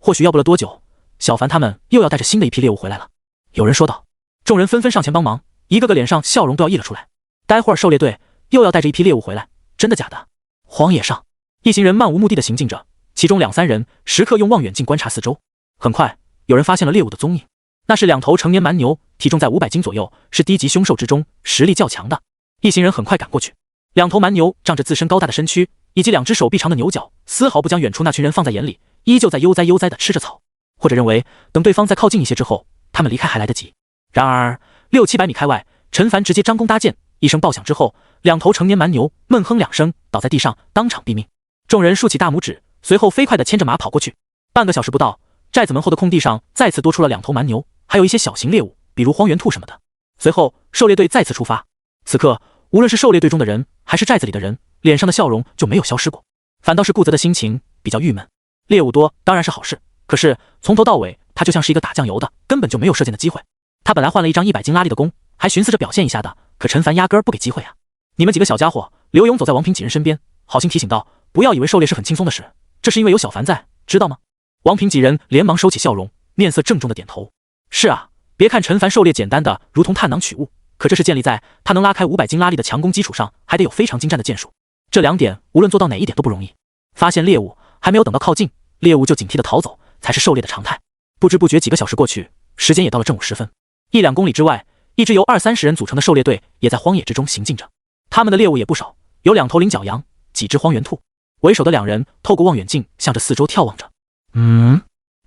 或许要不了多久，小凡他们又要带着新的一批猎物回来了。有人说道。众人纷纷上前帮忙，一个个脸上笑容都要溢了出来。待会儿狩猎队又要带着一批猎物回来，真的假的？荒野上，一行人漫无目的的行进着，其中2、3人时刻用望远镜观察四周。很快，有人发现了猎物的踪影，那是2头成年蛮牛，体重在500斤左右，是低级凶兽之中实力较强的。一行人很快赶过去，2头蛮牛仗着自身高大的身躯以及2只手臂长的牛角，丝毫不将远处那群人放在眼里，依旧在悠哉悠哉地吃着草，或者认为等对方再靠近一些之后，他们离开还来得及。然而600-700米开外，陈凡直接张弓搭箭，一声爆响之后，2头成年蛮牛闷哼2声，倒在地上，当场毙命。众人竖起大拇指，随后飞快地牵着马跑过去。半个小时不到，寨子门后的空地上再次多出了2头蛮牛，还有一些小型猎物，比如荒原兔什么的。随后，狩猎队再次出发。此刻，无论是狩猎队中的人，还是寨子里的人，脸上的笑容就没有消失过，反倒是顾泽的心情比较郁闷。猎物多当然是好事，可是从头到尾，他就像是一个打酱油的，根本就没有射箭的机会。他本来换了一张100斤拉力的弓，还寻思着表现一下的，可陈凡压根儿不给机会啊！你们几个小家伙！刘勇走在王平几人身边，好心提醒道：“不要以为狩猎是很轻松的事，这是因为有小凡在，知道吗？”王平几人连忙收起笑容，面色郑重的点头：“是啊，别看陈凡狩猎简单的如同探囊取物，可这是建立在他能拉开500斤拉力的强弓基础上，还得有非常精湛的箭术。这2点无论做到哪一点都不容易。发现猎物，还没有等到靠近，猎物就警惕的逃走，才是狩猎的常态。不知不觉几个小时过去，时间也到了正午时分。1-2公里之外，一支由20-30人组成的狩猎队也在荒野之中行进着。他们的猎物也不少，有2头菱角羊，几只荒原兔。为首的2人透过望远镜向着四周眺望着。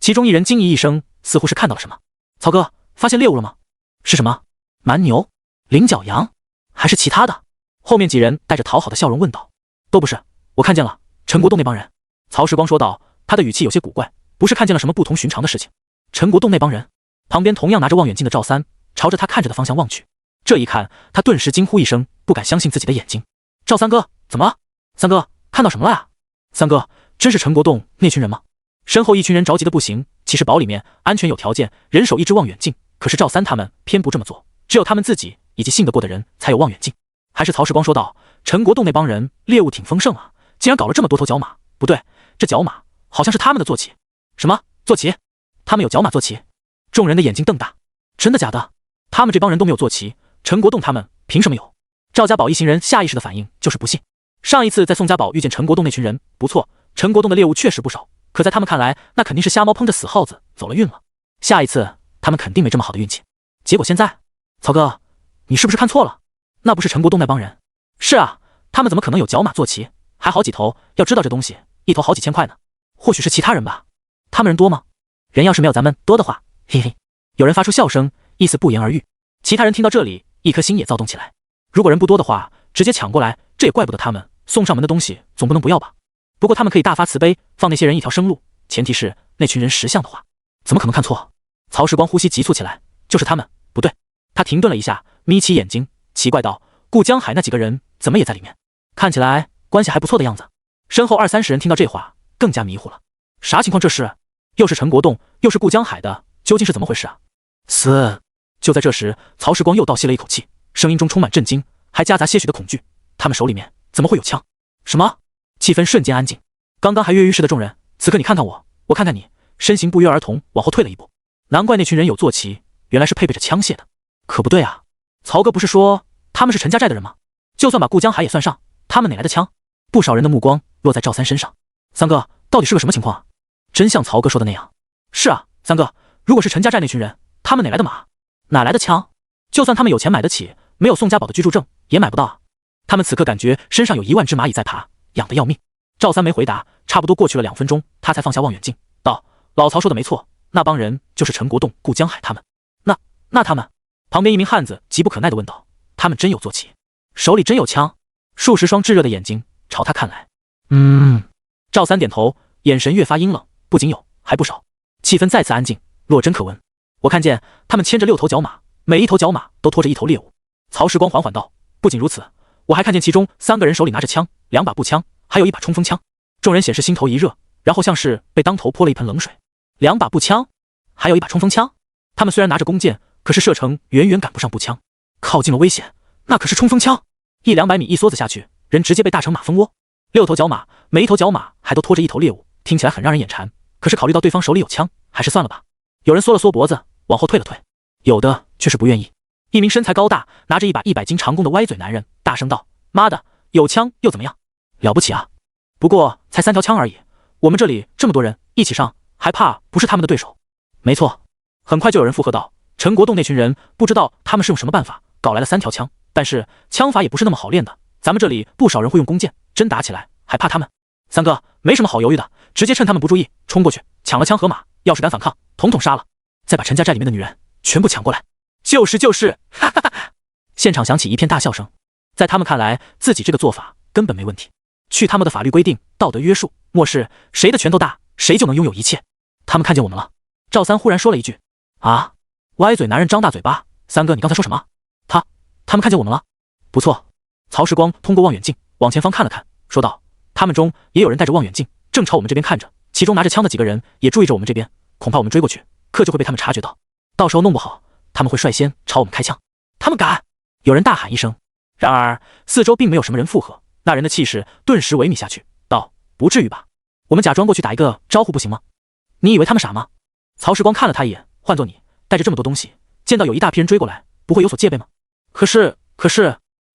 其中一人惊疑一声，似乎是看到了什么。曹哥，发现猎物了吗？是什么？蛮牛、菱角羊，还是其他的？后面几人带着讨好的笑容问道。都不是，我看见了陈国栋那帮人。曹时光说道，他的语气有些古怪，不是看见了什么不同寻常的事情。陈国栋那帮人。旁边同样拿着望远镜的赵三朝着他看着的方向望去，这一看，他顿时惊呼一声，不敢相信自己的眼睛。赵三哥，怎么了？三哥，看到什么了呀？三哥，真是陈国栋那群人吗？身后一群人着急的不行。其实堡里面安全有条件，人手一支望远镜，可是赵三他们偏不这么做，只有他们自己以及信得过的人才有望远镜。还是曹时光说道，陈国栋那帮人猎物挺丰盛啊，竟然搞了这么多头角马。不对，这角马好像是他们的坐骑。什么坐骑？他们有角马坐骑？众人的眼睛瞪大，真的假的？他们这帮人都没有坐骑，陈国栋他们凭什么有？赵家堡一行人下意识的反应就是不信。上一次在宋家堡遇见陈国栋那群人，不错，陈国栋的猎物确实不少，可在他们看来，那肯定是瞎猫碰着死耗子，走了运了。下一次他们肯定没这么好的运气。结果现在，曹哥，你是不是看错了？那不是陈国栋那帮人？是啊，他们怎么可能有角马坐骑，还好几头？要知道这东西一头好几千块呢。或许是其他人吧？他们人多吗？人要是没有咱们多的话，嘿嘿。有人发出笑声，意思不言而喻。其他人听到这里，一颗心也躁动起来。如果人不多的话，直接抢过来，这也怪不得他们。送上门的东西总不能不要吧？不过他们可以大发慈悲，放那些人一条生路，前提是那群人识相的话。怎么可能看错？曹时光呼吸急促起来，就是他们，不对。他停顿了一下，眯起眼睛，奇怪道：顾江海那几个人怎么也在里面？看起来关系还不错的样子。身后20-30人听到这话，更加迷糊了。啥情况？这是又是陈国栋，又是顾江海的，究竟是怎么回事啊？嘶！就在这时，曹时光又倒吸了一口气，声音中充满震惊，还夹杂些许的恐惧。他们手里面怎么会有枪？什么？气氛瞬间安静。刚刚还跃跃欲试的众人，此刻你看看我，我看看你，身形不约而同往后退了一步。难怪那群人有坐骑，原来是配备着枪械的。可不对啊，曹哥不是说他们是陈家寨的人吗？就算把顾江海也算上，他们哪来的枪？不少人的目光落在赵三身上。三哥，到底是个什么情况啊？真像曹哥说的那样？是啊，三哥，如果是陈家寨那群人，他们哪来的马？哪来的枪？就算他们有钱买得起，没有宋家堡的居住证也买不到啊。他们此刻感觉身上有1万只蚂蚁在爬，痒得要命。赵三没回答，差不多过去了2分钟，他才放下望远镜，道：老曹说的没错，那帮人就是陈国栋、顾江海他们。那他们？旁边一名汉子急不可耐地问道：他们真有坐骑，手里真有枪？数十双炙热的眼睛朝他看来。赵三点头，眼神越发阴冷。不仅有，还不少。气氛再次安静，落针可闻。我看见他们牵着6头角马，每一头角马都拖着一头猎物。曹时光缓缓道：不仅如此，我还看见其中3个人手里拿着枪，2把步枪，还有1把冲锋枪。众人显示心头一热，然后像是被当头泼了一盆冷水。2把步枪，还有1把冲锋枪。他们虽然拿着弓箭，可是射程远远赶不上步枪。靠近了危险，那可是冲锋枪，100-200米一梭子下去，人直接被打成马蜂窝。6头角马，每一头角马还都拖着一头猎物，听起来很让人眼馋。可是考虑到对方手里有枪，还是算了吧。有人缩了缩脖子，往后退了退，有的却是不愿意。一名身材高大，拿着一把100斤长弓的歪嘴男人大声道：妈的，有枪又怎么样？了不起啊！不过才3条枪而已，我们这里这么多人一起上，还怕不是他们的对手？没错。很快就有人附和道：陈国栋那群人不知道他们是用什么办法搞来了3条枪，但是枪法也不是那么好练的，咱们这里不少人会用弓箭，真打起来还怕他们？三哥，没什么好犹豫的，直接趁他们不注意冲过去，抢了枪和马，要是敢反抗，统统杀了，再把陈家寨里面的女人全部抢过来。就是，哈哈哈！现场响起一片大笑声。在他们看来，自己这个做法根本没问题。据他们的法律规定、道德约束，漠视谁的拳头大，谁就能拥有一切。他们看见我们了。赵三忽然说了一句：啊！歪嘴男人张大嘴巴，三哥，你刚才说什么？他们看见我们了？不错。曹时光通过望远镜往前方看了看，说道：他们中也有人带着望远镜，正朝我们这边看着，其中拿着枪的几个人也注意着我们这边，恐怕我们追过去，可就会被他们察觉到，到时候弄不好，他们会率先朝我们开枪。他们敢！有人大喊一声。然而四周并没有什么人附和，那人的气势顿时萎靡下去，道：不至于吧？我们假装过去打一个招呼不行吗？你以为他们傻吗？曹时光看了他一眼，换做你带着这么多东西，见到有一大批人追过来，不会有所戒备吗？可是，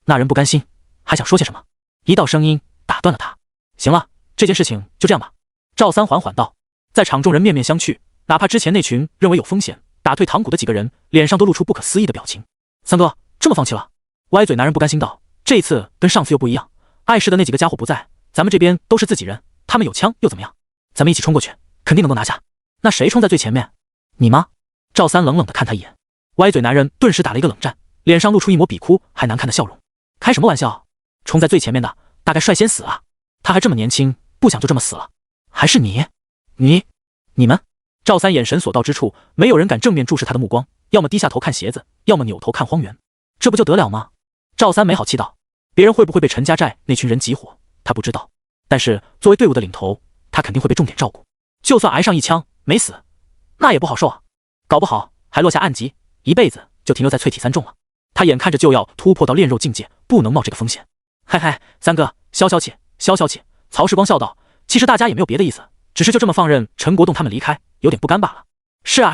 那人不甘心，还想说些什么，一道声音打断了他。行了，这件事情就这样吧。赵三缓缓道。在场众人面面相觑，哪怕之前那群认为有风险打退堂鼓的几个人，脸上都露出不可思议的表情。三哥，这么放弃了？歪嘴男人不甘心道。这一次跟上次又不一样，碍事的那几个家伙不在，咱们这边都是自己人，他们有枪又怎么样？咱们一起冲过去，肯定能够拿下。那谁冲在最前面？你吗？赵三冷冷地看他一眼。歪嘴男人顿时打了一个冷战，脸上露出一抹比哭还难看的笑容。开什么玩笑？冲在最前面的大概率先死啊！他还这么年轻，不想就这么死了？还是你们？赵三眼神所到之处，没有人敢正面注视他的目光，要么低下头看鞋子，要么扭头看荒原。这不就得了吗？赵三没好气道。别人会不会被陈家寨那群人集火，他不知道，但是作为队伍的领头，他肯定会被重点照顾。就算挨上一枪没死，那也不好受啊，搞不好还落下暗疾，一辈子就停留在淬体3重了。他眼看着就要突破到炼肉境界，不能冒这个风险。嗨嗨，三哥，消消气。曹时光笑道。其实大家也没有别的意思，只是就这么放任陈国栋他们离开，有点不甘罢了。是啊，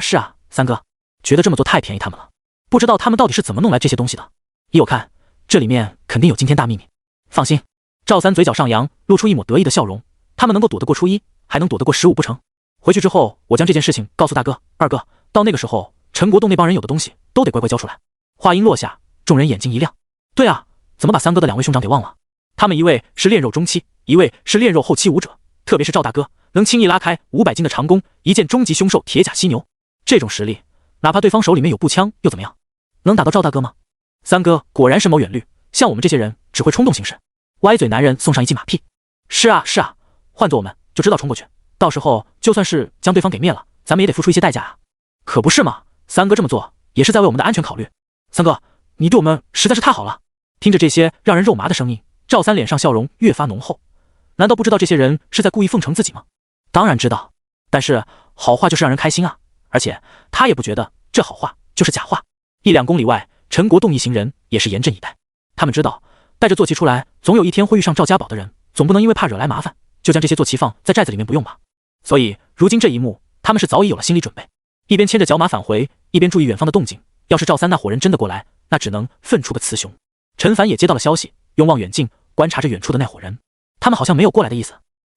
三哥，觉得这么做太便宜他们了，不知道他们到底是怎么弄来这些东西的。依我看，这里面肯定有惊天大秘密。放心，赵三嘴角上扬，露出一抹得意的笑容。他们能够躲得过初一，还能躲得过15不成？回去之后，我将这件事情告诉大哥、二哥，到那个时候，陈国栋那帮人有的东西都得乖乖交出来。话音落下，众人眼睛一亮。对啊，怎么把三哥的2位兄长给忘了？他们一位是炼肉中期，一位是炼肉后期武者，特别是赵大哥，能轻易拉开500斤的长弓，一剑终极凶兽铁甲犀牛。这种实力，哪怕对方手里面有步枪又怎么样？能打到赵大哥吗？三哥果然深谋远虑，像我们这些人只会冲动行事。歪嘴男人送上一记马屁。是啊是啊，换做我们就知道冲过去，到时候就算是将对方给灭了，咱们也得付出一些代价啊。可不是嘛，三哥这么做也是在为我们的安全考虑。三哥，你对我们实在是太好了。听着这些让人肉麻的声音，赵三脸上笑容越发浓厚。难道不知道这些人是在故意奉承自己吗？当然知道，但是好话就是让人开心啊，而且他也不觉得这好话就是假话。1-2公里外，陈国栋一行人也是严阵以待。他们知道带着坐骑出来，总有一天会遇上赵家堡的人，总不能因为怕惹来麻烦，就将这些坐骑放在寨子里面不用吧。所以如今这一幕，他们是早已有了心理准备，一边牵着角马返回，一边注意远方的动静。要是赵三那伙人真的过来，那只能奋出个雌雄。陈凡也接到了消息，用望远镜观察着远处的那伙人，他们好像没有过来的意思。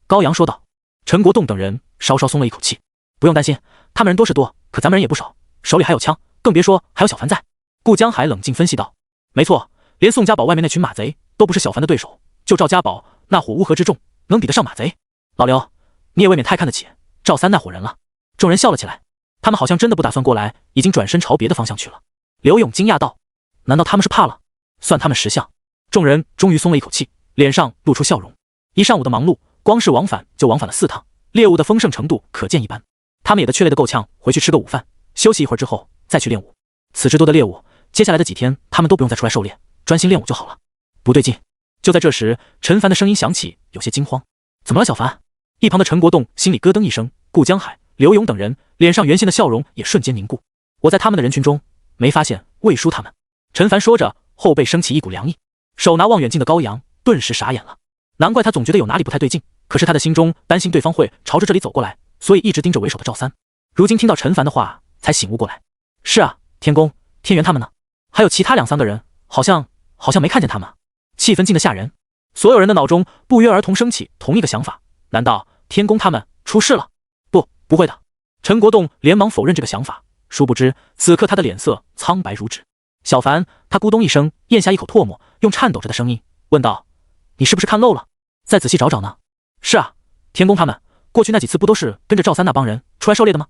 高阳说道。陈国栋等人稍稍松了一口气，不用担心，他们人多是多，可咱们人也不少，手里还有枪，更别说还有小凡在。顾江海冷静分析道。没错，连宋家堡外面那群马贼都不是小凡的对手，就赵家堡那伙乌合之众，能比得上马贼？老刘，你也未免太看得起赵三那伙人了。众人笑了起来，他们好像真的不打算过来，已经转身朝别的方向去了。刘勇惊讶道，难道他们是怕了？算他们识相。众人终于松了一口气，脸上露出笑容。一上午的忙碌，光是往返就往返了4趟，猎物的丰盛程度可见一斑。他们也得确累得够呛，回去吃个午饭，休息一会儿之后再去练武。此之多的猎物，接下来的几天他们都不用再出来狩猎，专心练武就好了。不对劲！就在这时，陈凡的声音响起，有些惊慌。怎么了，小凡？一旁的陈国栋心里咯噔一声，顾江海、刘勇等人脸上原先的笑容也瞬间凝固。我在他们的人群中没发现魏叔他们。陈凡说着，后背升起一股凉意。手拿望远镜的高阳顿时傻眼了，难怪他总觉得有哪里不太对劲，可是他的心中担心对方会朝着这里走过来，所以一直盯着为首的赵三。如今听到陈凡的话，才醒悟过来。是啊，天宫、天元他们呢？还有其他2-3个人，好像没看见他们。气氛静得吓人，所有人的脑中不约而同升起同一个想法：难道天宫他们出事了？不会的。陈国栋连忙否认这个想法，殊不知此刻他的脸色苍白如纸。小凡，他咕咚一声咽下一口唾沫，用颤抖着的声音问道：你是不是看漏了？再仔细找找呢？是啊，天宫他们过去那几次不都是跟着赵三那帮人出来狩猎的吗？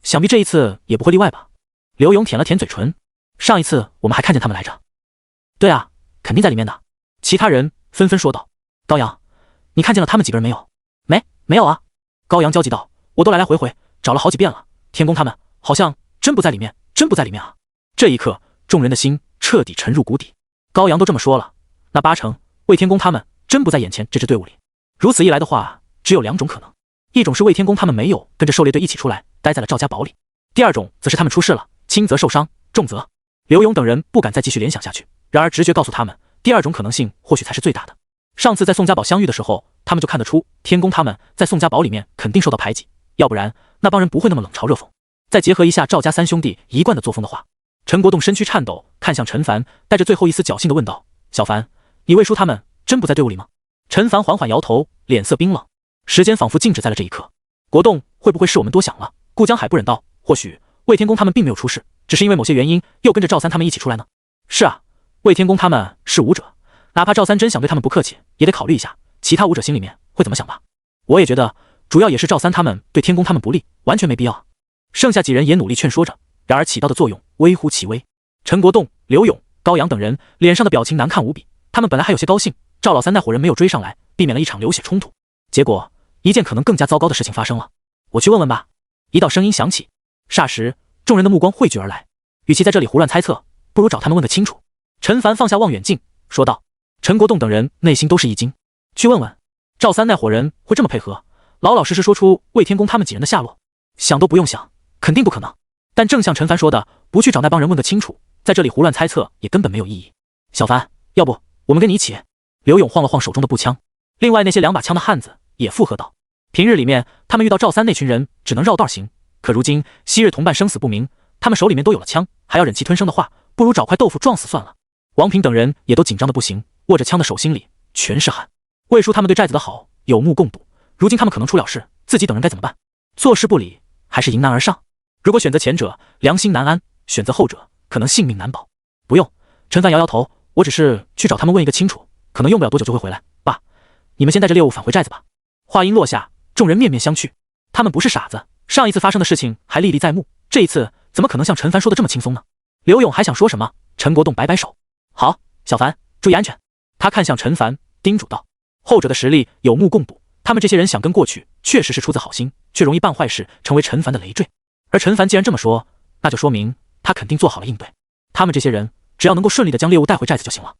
想必这一次也不会例外吧。刘勇舔了舔嘴唇，上一次我们还看见他们来着。对啊，肯定在里面的。其他人纷纷说道。高阳，你看见了他们几个人没有？没有啊。高阳焦急道，我都来来回回找了好几遍了，天宫他们好像真不在里面啊。这一刻，众人的心彻底沉入谷底。高阳都这么说了，那8成魏天宫他们真不在眼前这支队伍里。如此一来的话，只有2种可能，一种是魏天宫他们没有跟着狩猎队一起出来，待在了赵家堡里；第二种则是他们出事了，轻则受伤，重则……刘勇等人不敢再继续联想下去，然而直觉告诉他们，第二种可能性或许才是最大的。上次在宋家堡相遇的时候，他们就看得出天宫他们在宋家堡里面肯定受到排挤，要不然那帮人不会那么冷嘲热讽。再结合一下赵家3兄弟一贯的作风的话，陈国栋身躯颤抖，看向陈凡，带着最后一丝侥幸的问道：小凡，你魏叔他们真不在队伍里吗？陈凡缓缓摇头，脸色冰冷。时间仿佛静止在了这一刻。国栋，会不会是我们多想了？顾江海不忍道，或许魏天宫他们并没有出事，只是因为某些原因又跟着赵三他们一起出来呢。是啊，魏天宫他们是武者，哪怕赵三真想对他们不客气，也得考虑一下其他武者心里面会怎么想吧。我也觉得主要也是赵三他们对天宫他们不利，完全没必要。剩下几人也努力劝说着，然而起到的作用微乎其微。陈国栋、刘勇、高阳等人脸上的表情难看无比，他们本来还有些高兴赵老三那伙人没有追上来，避免了一场流血冲突，结果一件可能更加糟糕的事情发生了。我去问问吧。一道声音响起，霎时众人的目光汇聚而来，与其在这里胡乱猜测，不如找他们问个清楚。陈凡放下望远镜说道。陈国栋等人内心都是一惊，去问问赵三那伙人会这么配合，老老实实说出魏天宫他们几人的下落？想都不用想，肯定不可能。但正像陈凡说的，不去找那帮人问个清楚，在这里胡乱猜测也根本没有意义。小凡，要不我们跟你一起？刘勇晃了晃手中的步枪，另外那些2把枪的汉子也附和道。平日里面他们遇到赵三那群人只能绕道行，可如今昔日同伴生死不明，他们手里面都有了枪，还要忍气吞声的话，不如找块豆腐撞死算了。王平等人也都紧张的不行，握着枪的手心里全是汗。魏叔他们对寨子的好有目共睹，如今他们可能出了事，自己等人该怎么办？坐视不理，还是迎难而上？如果选择前者，良心难安；选择后者，可能性命难保。不用，陈凡摇摇头，我只是去找他们问一个清楚，可能用不了多久就会回来。爸，你们先带着猎物返回寨子吧。话音落下，众人面面相觑。他们不是傻子，上一次发生的事情还历历在目，这一次怎么可能像陈凡说的这么轻松呢？刘勇还想说什么，陈国栋摆摆手：“好，小凡，注意安全。”他看向陈凡，叮嘱道。后者的实力有目共睹，他们这些人想跟过去，确实是出自好心，却容易办坏事，成为陈凡的累赘。而陈凡既然这么说，那就说明他肯定做好了应对。他们这些人只要能够顺利的将猎物带回寨子就行了。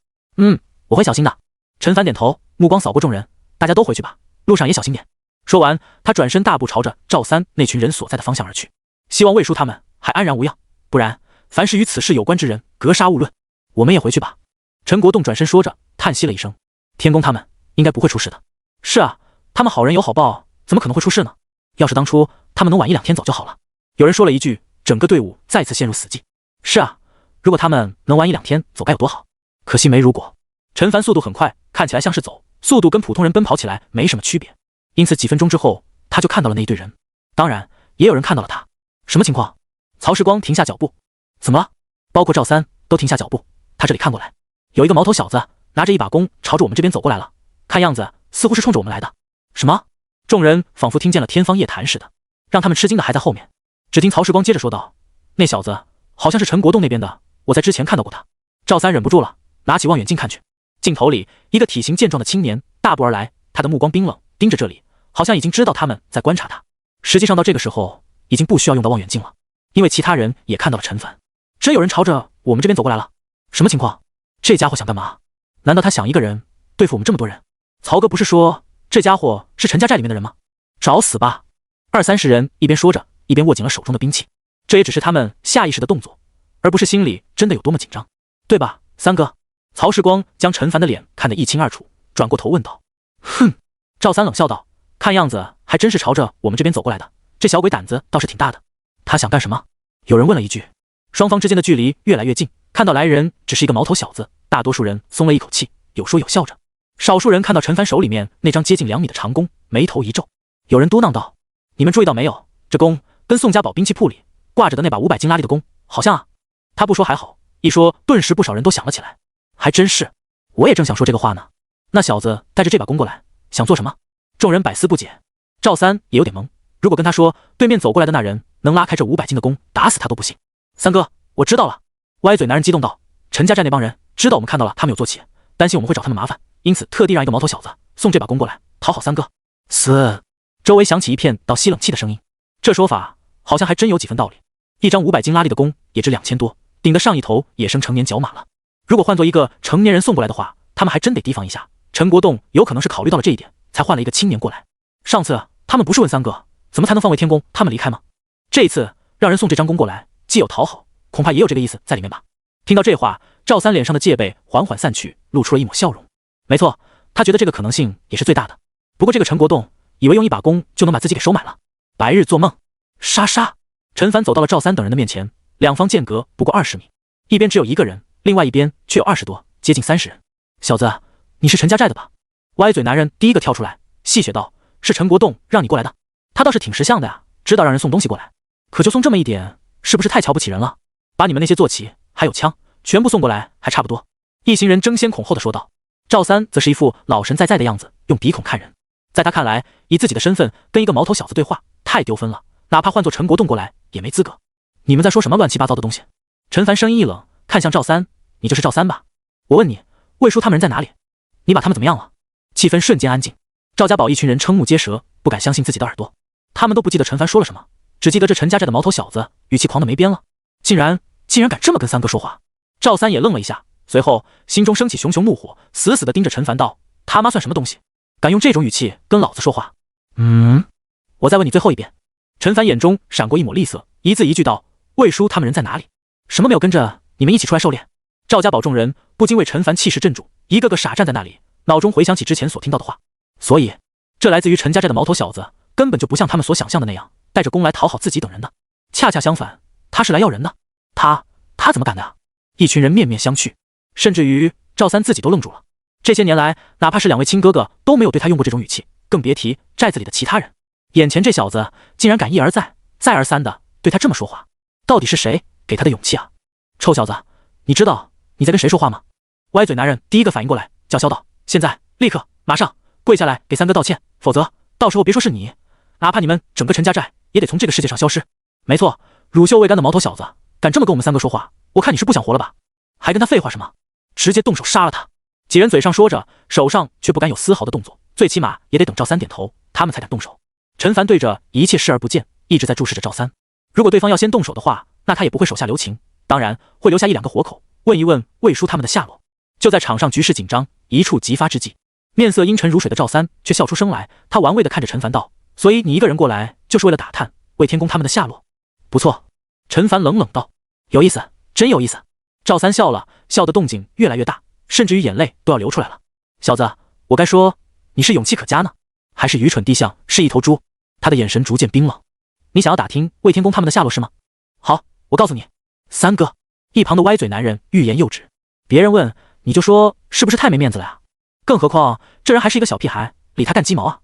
我会小心的。陈凡点头，目光扫过众人，大家都回去吧，路上也小心点。说完，他转身大步朝着赵三那群人所在的方向而去，希望魏叔他们还安然无恙，不然凡是与此事有关之人，格杀勿论。我们也回去吧。陈国栋转身说着，叹息了一声，天宫他们应该不会出事的。是啊，他们好人有好报，怎么可能会出事呢？要是当初他们能晚1-2天走就好了。有人说了一句，整个队伍再次陷入死寂。是啊，如果他们能晚1-2天走该有多好，可惜没如果。陈凡速度很快，看起来像是走，速度跟普通人奔跑起来没什么区别，因此几分钟之后他就看到了那一队人，当然也有人看到了他。什么情况？曹时光停下脚步。怎么了？包括赵三都停下脚步，他这里看过来，有一个毛头小子拿着一把弓朝着我们这边走过来了，看样子似乎是冲着我们来的。什么？众人仿佛听见了天方夜谭似的，让他们吃惊的还在后面。只听曹时光接着说道，那小子好像是陈国栋那边的，我在之前看到过他。赵三忍不住了，拿起望远镜看去，镜头里一个体型健壮的青年大步而来，他的目光冰冷，盯着这里，好像已经知道他们在观察他。实际上到这个时候已经不需要用到望远镜了，因为其他人也看到了陈凡。真有人朝着我们这边走过来了。什么情况？这家伙想干嘛？难道他想一个人对付我们这么多人？曹哥不是说这家伙是陈家寨里面的人吗？找死吧！20-30人一边说着，一边握紧了手中的兵器。这也只是他们下意识的动作，而不是心里真的有多么紧张，对吧，三哥？曹时光将陈凡的脸看得一清二楚，转过头问道。哼！赵三冷笑道，看样子还真是朝着我们这边走过来的，这小鬼胆子倒是挺大的。他想干什么？有人问了一句。双方之间的距离越来越近，看到来人只是一个毛头小子，大多数人松了一口气，有说有笑着。少数人看到陈凡手里面那张接近2米的长弓，眉头一皱。有人嘟囔道，你们注意到没有，这弓跟宋家堡兵器铺里挂着的那把500斤拉力的弓好像啊。他不说还好，一说顿时不少人都想了起来。还真是，我也正想说这个话呢。那小子带着这把弓过来想做什么？众人百思不解。赵三也有点懵，如果跟他说对面走过来的那人能拉开这500斤的弓，打死他都不信。三哥，我知道了。歪嘴男人激动道，陈家寨那帮人知道我们看到了他们有坐骑，担心我们会找他们麻烦，因此特地让一个毛头小子送这把弓过来讨好三哥。嘶！周围响起一片倒吸冷气的声音。这说法好像还真有几分道理。一张500斤拉力的弓也值2000多，顶得上一头野生成年角马了。如果换做一个成年人送过来的话，他们还真得提防一下。陈国栋有可能是考虑到了这一点，才换了一个青年过来。上次他们不是问三哥怎么才能放魏天公他们离开吗？这一次让人送这张弓过来，既有讨好，恐怕也有这个意思在里面吧。听到这话，赵三脸上的戒备缓缓散去，露出了一抹笑容。没错，他觉得这个可能性也是最大的。不过这个陈国栋以为用一把弓就能把自己给收买了，白日做梦。沙沙！陈凡走到了赵三等人的面前，两方间隔不过20米，一边只有一个人，另外一边却有20多，接近30人。小子，你是陈家寨的吧？歪嘴男人第一个跳出来，戏谑道：“是陈国栋让你过来的。他倒是挺识相的呀，知道让人送东西过来，可就送这么一点，是不是太瞧不起人了？把你们那些坐骑还有枪全部送过来还差不多。”一行人争先恐后的说道。赵三则是一副老神在在的样子，用鼻孔看人。在他看来，以自己的身份跟一个毛头小子对话太丢分了，哪怕换做陈国栋过来也没资格。你们在说什么乱七八糟的东西？陈凡声音一冷，看向赵三：“你就是赵三吧？我问你，魏叔他们人在哪里？你把他们怎么样了？”气氛瞬间安静。赵家堡一群人瞠目结舌，不敢相信自己的耳朵。他们都不记得陈凡说了什么，只记得这陈家寨的毛头小子语气狂得没边了，竟然敢这么跟三哥说话。赵三也愣了一下，随后心中升起熊熊怒火，死死地盯着陈凡道：“他妈算什么东西，敢用这种语气跟老子说话？”我再问你最后一遍。陈凡眼中闪过一抹厉色，一字一句道：“魏叔他们人在哪里？什么没有跟着你们一起出来狩猎？”赵家堡众人不禁为陈凡气势镇住，一个个傻站在那里，脑中回想起之前所听到的话。所以这来自于陈家寨的毛头小子根本就不像他们所想象的那样带着弓来讨好自己等人的，恰恰相反，他是来要人的。他怎么敢的啊？一群人面面相觑，甚至于赵三自己都愣住了。这些年来，哪怕是两位亲哥哥都没有对他用过这种语气，更别提寨子里的其他人。眼前这小子竟然敢一而再、再而三的对他这么说话，到底是谁给他的勇气啊？臭小子，你知道你在跟谁说话吗？歪嘴男人第一个反应过来，叫嚣道：“现在，立刻，马上跪下来给三哥道歉，否则到时候别说是你，哪怕你们整个陈家寨也得从这个世界上消失。”没错，乳臭未干的毛头小子，敢这么跟我们三哥说话，我看你是不想活了吧？还跟他废话什么？直接动手杀了他！几人嘴上说着，手上却不敢有丝毫的动作，最起码也得等赵三点头，他们才敢动手。陈凡对着一切视而不见，一直在注视着赵三。如果对方要先动手的话，那他也不会手下留情，当然会留下一两个活口，问一问魏叔他们的下落。就在场上局势紧张、一触即发之际，面色阴沉如水的赵三却笑出声来，他玩味地看着陈凡道：“所以你一个人过来，就是为了打探魏天公他们的下落？”“不错。”陈凡冷冷道。“有意思，真有意思。”赵三笑了，笑的动静越来越大，甚至于眼泪都要流出来了。“小子，我该说你是勇气可嘉呢，还是愚蠢地像是一头猪？”他的眼神逐渐冰冷。“你想要打听魏天公他们的下落是吗？好，我告诉你。”三哥，一旁的歪嘴男人欲言又止。别人问你就说是不是太没面子了呀？更何况这人还是一个小屁孩，理他干鸡毛啊！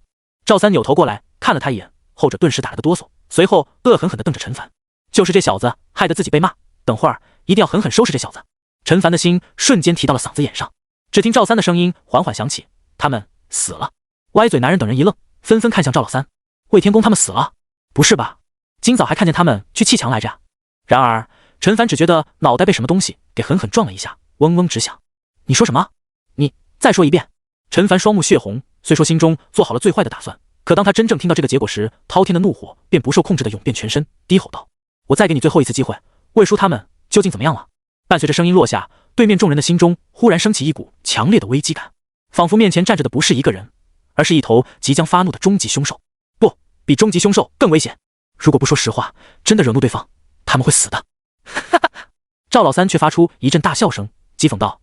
赵三扭头过来看了他一眼，后者顿时打了个哆嗦，随后恶狠狠地瞪着陈凡。就是这小子害得自己被骂，等会儿一定要狠狠收拾这小子。陈凡的心瞬间提到了嗓子眼上。只听赵三的声音缓缓响起：“他们死了。”歪嘴男人等人一愣，纷纷看向赵老三。魏天公他们死了？不是吧？今早还看见他们去砌墙来着。然而陈凡只觉得脑袋被什么东西给狠狠撞了一下，嗡嗡直响。“你说什么？你再说一遍。”陈凡双目血红，虽说心中做好了最坏的打算，可当他真正听到这个结果时，滔天的怒火便不受控制地涌遍全身，低吼道：“我再给你最后一次机会，魏叔他们究竟怎么样了？”伴随着声音落下，对面众人的心中忽然升起一股强烈的危机感，仿佛面前站着的不是一个人，而是一头即将发怒的终极凶兽。不，比终极凶兽更危险。如果不说实话，真的惹怒对方，他们会死的。哈哈！赵老三却发出一阵大笑声，讥讽道：“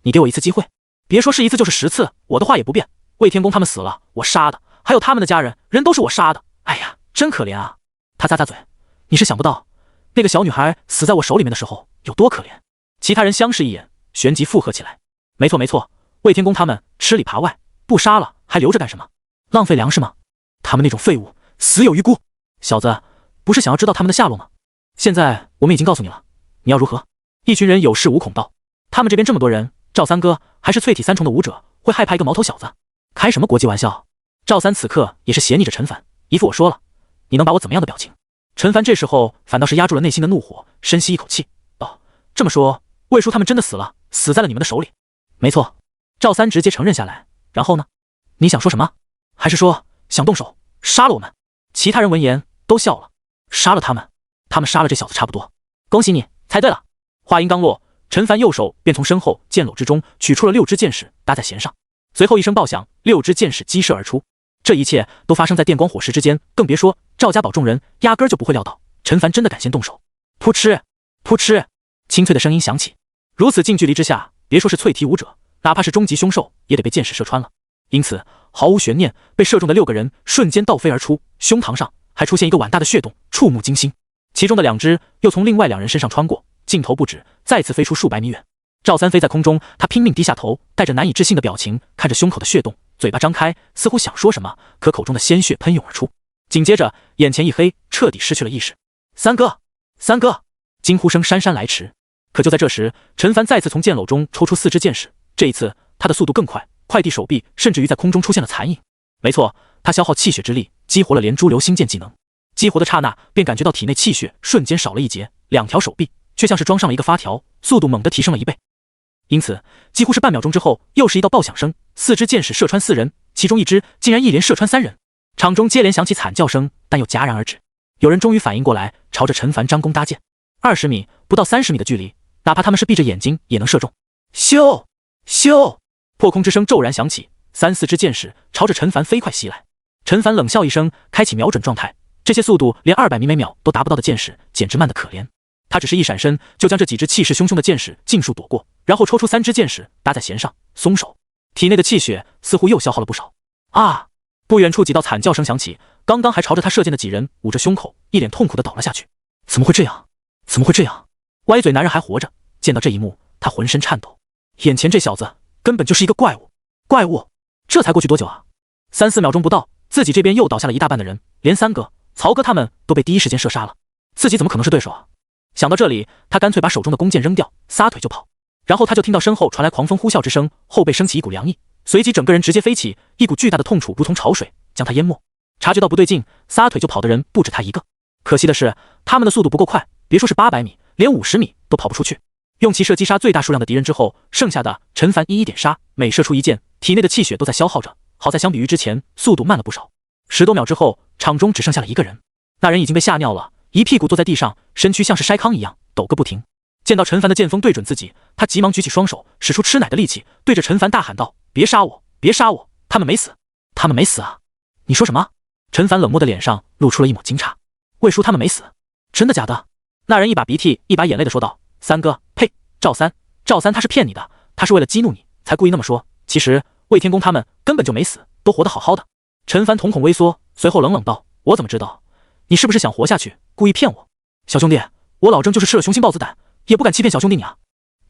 你给我一次机会，别说是一次就是10次，我的话也不变。魏天公他们死了，我杀的，还有他们的家人，人都是我杀的。哎呀，真可怜啊！”他咂咂嘴：“你是想不到，那个小女孩死在我手里面的时候有多可怜。”其他人相视一眼，旋即附和起来：“没错没错，魏天公他们吃里扒外，不杀了还留着干什么？浪费粮食吗？他们那种废物，死有余辜。小子，不是想要知道他们的下落吗？现在我们已经告诉你了，你要如何？”一群人有恃无恐道：“他们这边这么多人，赵三哥还是淬体3重的武者，会害怕一个毛头小子？开什么国际玩笑？”赵三此刻也是斜睨着陈凡，一副我说了，你能把我怎么样的表情。陈凡这时候反倒是压住了内心的怒火，深吸一口气：“哦，这么说，魏叔他们真的死了，死在了你们的手里？”“没错。”赵三直接承认下来。“然后呢？你想说什么？还是说想动手杀了我们？”其他人闻言都笑了：“杀了他们？他们杀了这小子差不多。恭喜你，猜对了。”话音刚落，陈凡右手便从身后剑篓之中取出了6支箭矢，搭在弦上。随后一声爆响，6支箭矢激射而出。这一切都发生在电光火石之间，更别说赵家堡众人压根就不会料到陈凡真的敢先动手。噗嗤，噗嗤，清脆的声音响起。如此近距离之下，别说是淬体武者，哪怕是终极凶兽也得被箭矢射穿了。因此毫无悬念，被射中的6个人瞬间倒飞而出，胸膛上还出现一个碗大的血洞，触目惊心。其中的2只又从另外2人身上穿过，镜头不止，再次飞出数百米远。赵三飞在空中，他拼命低下头，带着难以置信的表情看着胸口的血洞，嘴巴张开，似乎想说什么，可口中的鲜血喷涌而出。紧接着眼前一黑，彻底失去了意识。“三哥，三哥！”惊呼声姗姗来迟。可就在这时，陈凡再次从剑篓中抽出4支箭矢，这一次他的速度更快，快递手臂甚至于在空中出现了残影。没错，他消耗气血之力，激活了连珠流星剑技能。激活的刹那，便感觉到体内气血瞬间少了一截，2条手臂却像是装上了一个发条，速度猛地提升了1倍。因此几乎是半秒钟之后，又是一道爆响声，4支箭矢射穿4人，其中1支竟然一连射穿3人。场中接连响起惨叫声，但又戛然而止。有人终于反应过来，朝着陈凡张弓搭箭。20米不到30米的距离，哪怕他们是闭着眼睛也能射中。咻咻，破空之声骤然响起，3、4支箭矢朝着陈凡飞快袭来。陈凡冷笑一声，开启瞄准状态。这些速度连200米每秒都达不到的箭矢，简直慢得可怜。他只是一闪身，就将这几支气势汹汹的箭矢尽数躲过，然后抽出3支箭矢搭在弦上，松手。体内的气血似乎又消耗了不少。啊！不远处几道惨叫声响起，刚刚还朝着他射箭的几人捂着胸口，一脸痛苦地倒了下去。怎么会这样？怎么会这样？歪嘴男人还活着，见到这一幕，他浑身颤抖。眼前这小子根本就是一个怪物。怪物，这才过去多久啊？3、4秒钟不到，自己这边又倒下了一大半的人，连三哥、曹哥他们都被第一时间射杀了，自己怎么可能是对手啊？想到这里，他干脆把手中的弓箭扔掉，撒腿就跑。然后他就听到身后传来狂风呼啸之声，后背升起一股凉意，随即整个人直接飞起，一股巨大的痛楚如同潮水将他淹没。察觉到不对劲，撒腿就跑的人不止他一个。可惜的是，他们的速度不够快，别说是800米，连50米都跑不出去。用骑射击杀最大数量的敌人之后，剩下的陈凡一一点杀，每射出一箭，体内的气血都在消耗着。好在相比于之前，速度慢了不少。10多秒之后，场中只剩下了一个人，那人已经被吓尿了，一屁股坐在地上，身躯像是筛糠一样抖个不停。见到陈凡的剑锋对准自己，他急忙举起双手，使出吃奶的力气，对着陈凡大喊道：“别杀我，别杀我，他们没死，他们没死啊！”你说什么？陈凡冷漠的脸上露出了一抹惊诧。魏叔他们没死？真的假的？那人一把鼻涕一把眼泪的说道：“三哥，呸，赵三他是骗你的，他是为了激怒你才故意那么说。其实魏天公他们根本就没死，都活得好好的。”陈凡瞳孔微缩，随后冷冷道：“我怎么知道？你是不是想活下去，故意骗我？小兄弟，我老郑就是吃了雄心豹子胆，也不敢欺骗小兄弟你啊！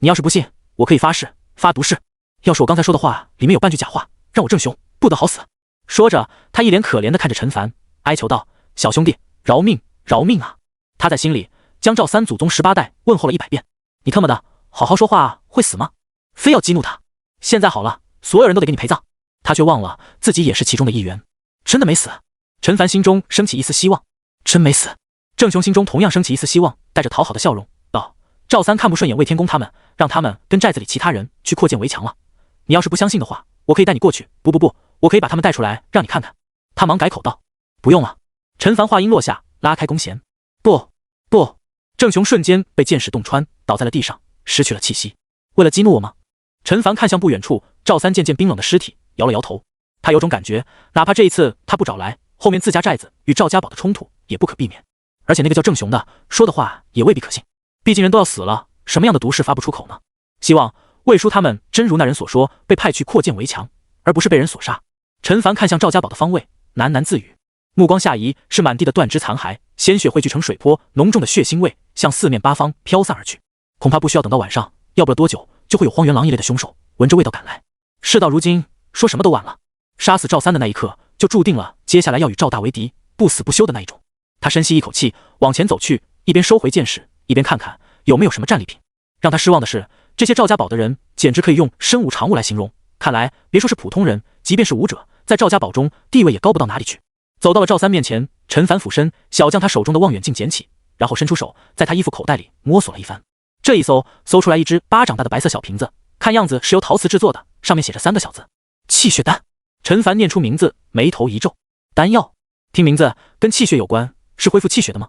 你要是不信，我可以发誓发毒誓，要是我刚才说的话里面有半句假话，让我郑雄不得好死。”说着，他一脸可怜的看着陈凡，哀求道：“小兄弟，饶命，饶命啊！”他在心里将赵三祖宗18代问候了100遍。你他妈的，好好说话会死吗？非要激怒他。现在好了，所有人都得给你陪葬。他却忘了自己也是其中的一员。真的没死？陈凡心中升起一丝希望。真没死？郑雄心中同样升起一丝希望，带着讨好的笑容道：“赵三看不顺眼魏天公他们，让他们跟寨子里其他人去扩建围墙了。你要是不相信的话，我可以带你过去。不，我可以把他们带出来让你看看。”他忙改口道：“不用了。”陈凡话音落下，拉开弓弦。不！郑雄瞬间被箭矢洞穿，倒在了地上，失去了气息。为了激怒我吗？陈凡看向不远处赵三渐渐冰冷的尸体，摇了摇头。他有种感觉，哪怕这一次他不找来，后面自家寨子与赵家堡的冲突也不可避免。而且那个叫郑雄的说的话也未必可信，毕竟人都要死了，什么样的毒誓发不出口呢？希望魏叔他们真如那人所说，被派去扩建围墙，而不是被人所杀。陈凡看向赵家堡的方位，喃喃自语，目光下移，是满地的断肢残骸，鲜血汇聚成水波，浓重的血腥味向四面八方飘散而去。恐怕不需要等到晚上，要不了多久就会有荒原狼一类的凶手闻着味道赶来。事到如今，说什么都晚了。杀死赵三的那一刻，就注定了接下来要与赵大为敌，不死不休的那一种。他深吸一口气，往前走去，一边收回箭矢，一边看看有没有什么战利品。让他失望的是，这些赵家堡的人简直可以用身无长物来形容。看来别说是普通人，即便是武者，在赵家堡中地位也高不到哪里去。走到了赵三面前，陈凡俯身，小将他手中的望远镜捡起，然后伸出手，在他衣服口袋里摸索了一番。这一搜出来一只巴掌大的白色小瓶子，看样子是由陶瓷制作的，上面写着3个小字：气血丹。陈凡念出名字，眉头一皱，丹药，听名字跟气血有关，是恢复气血的吗？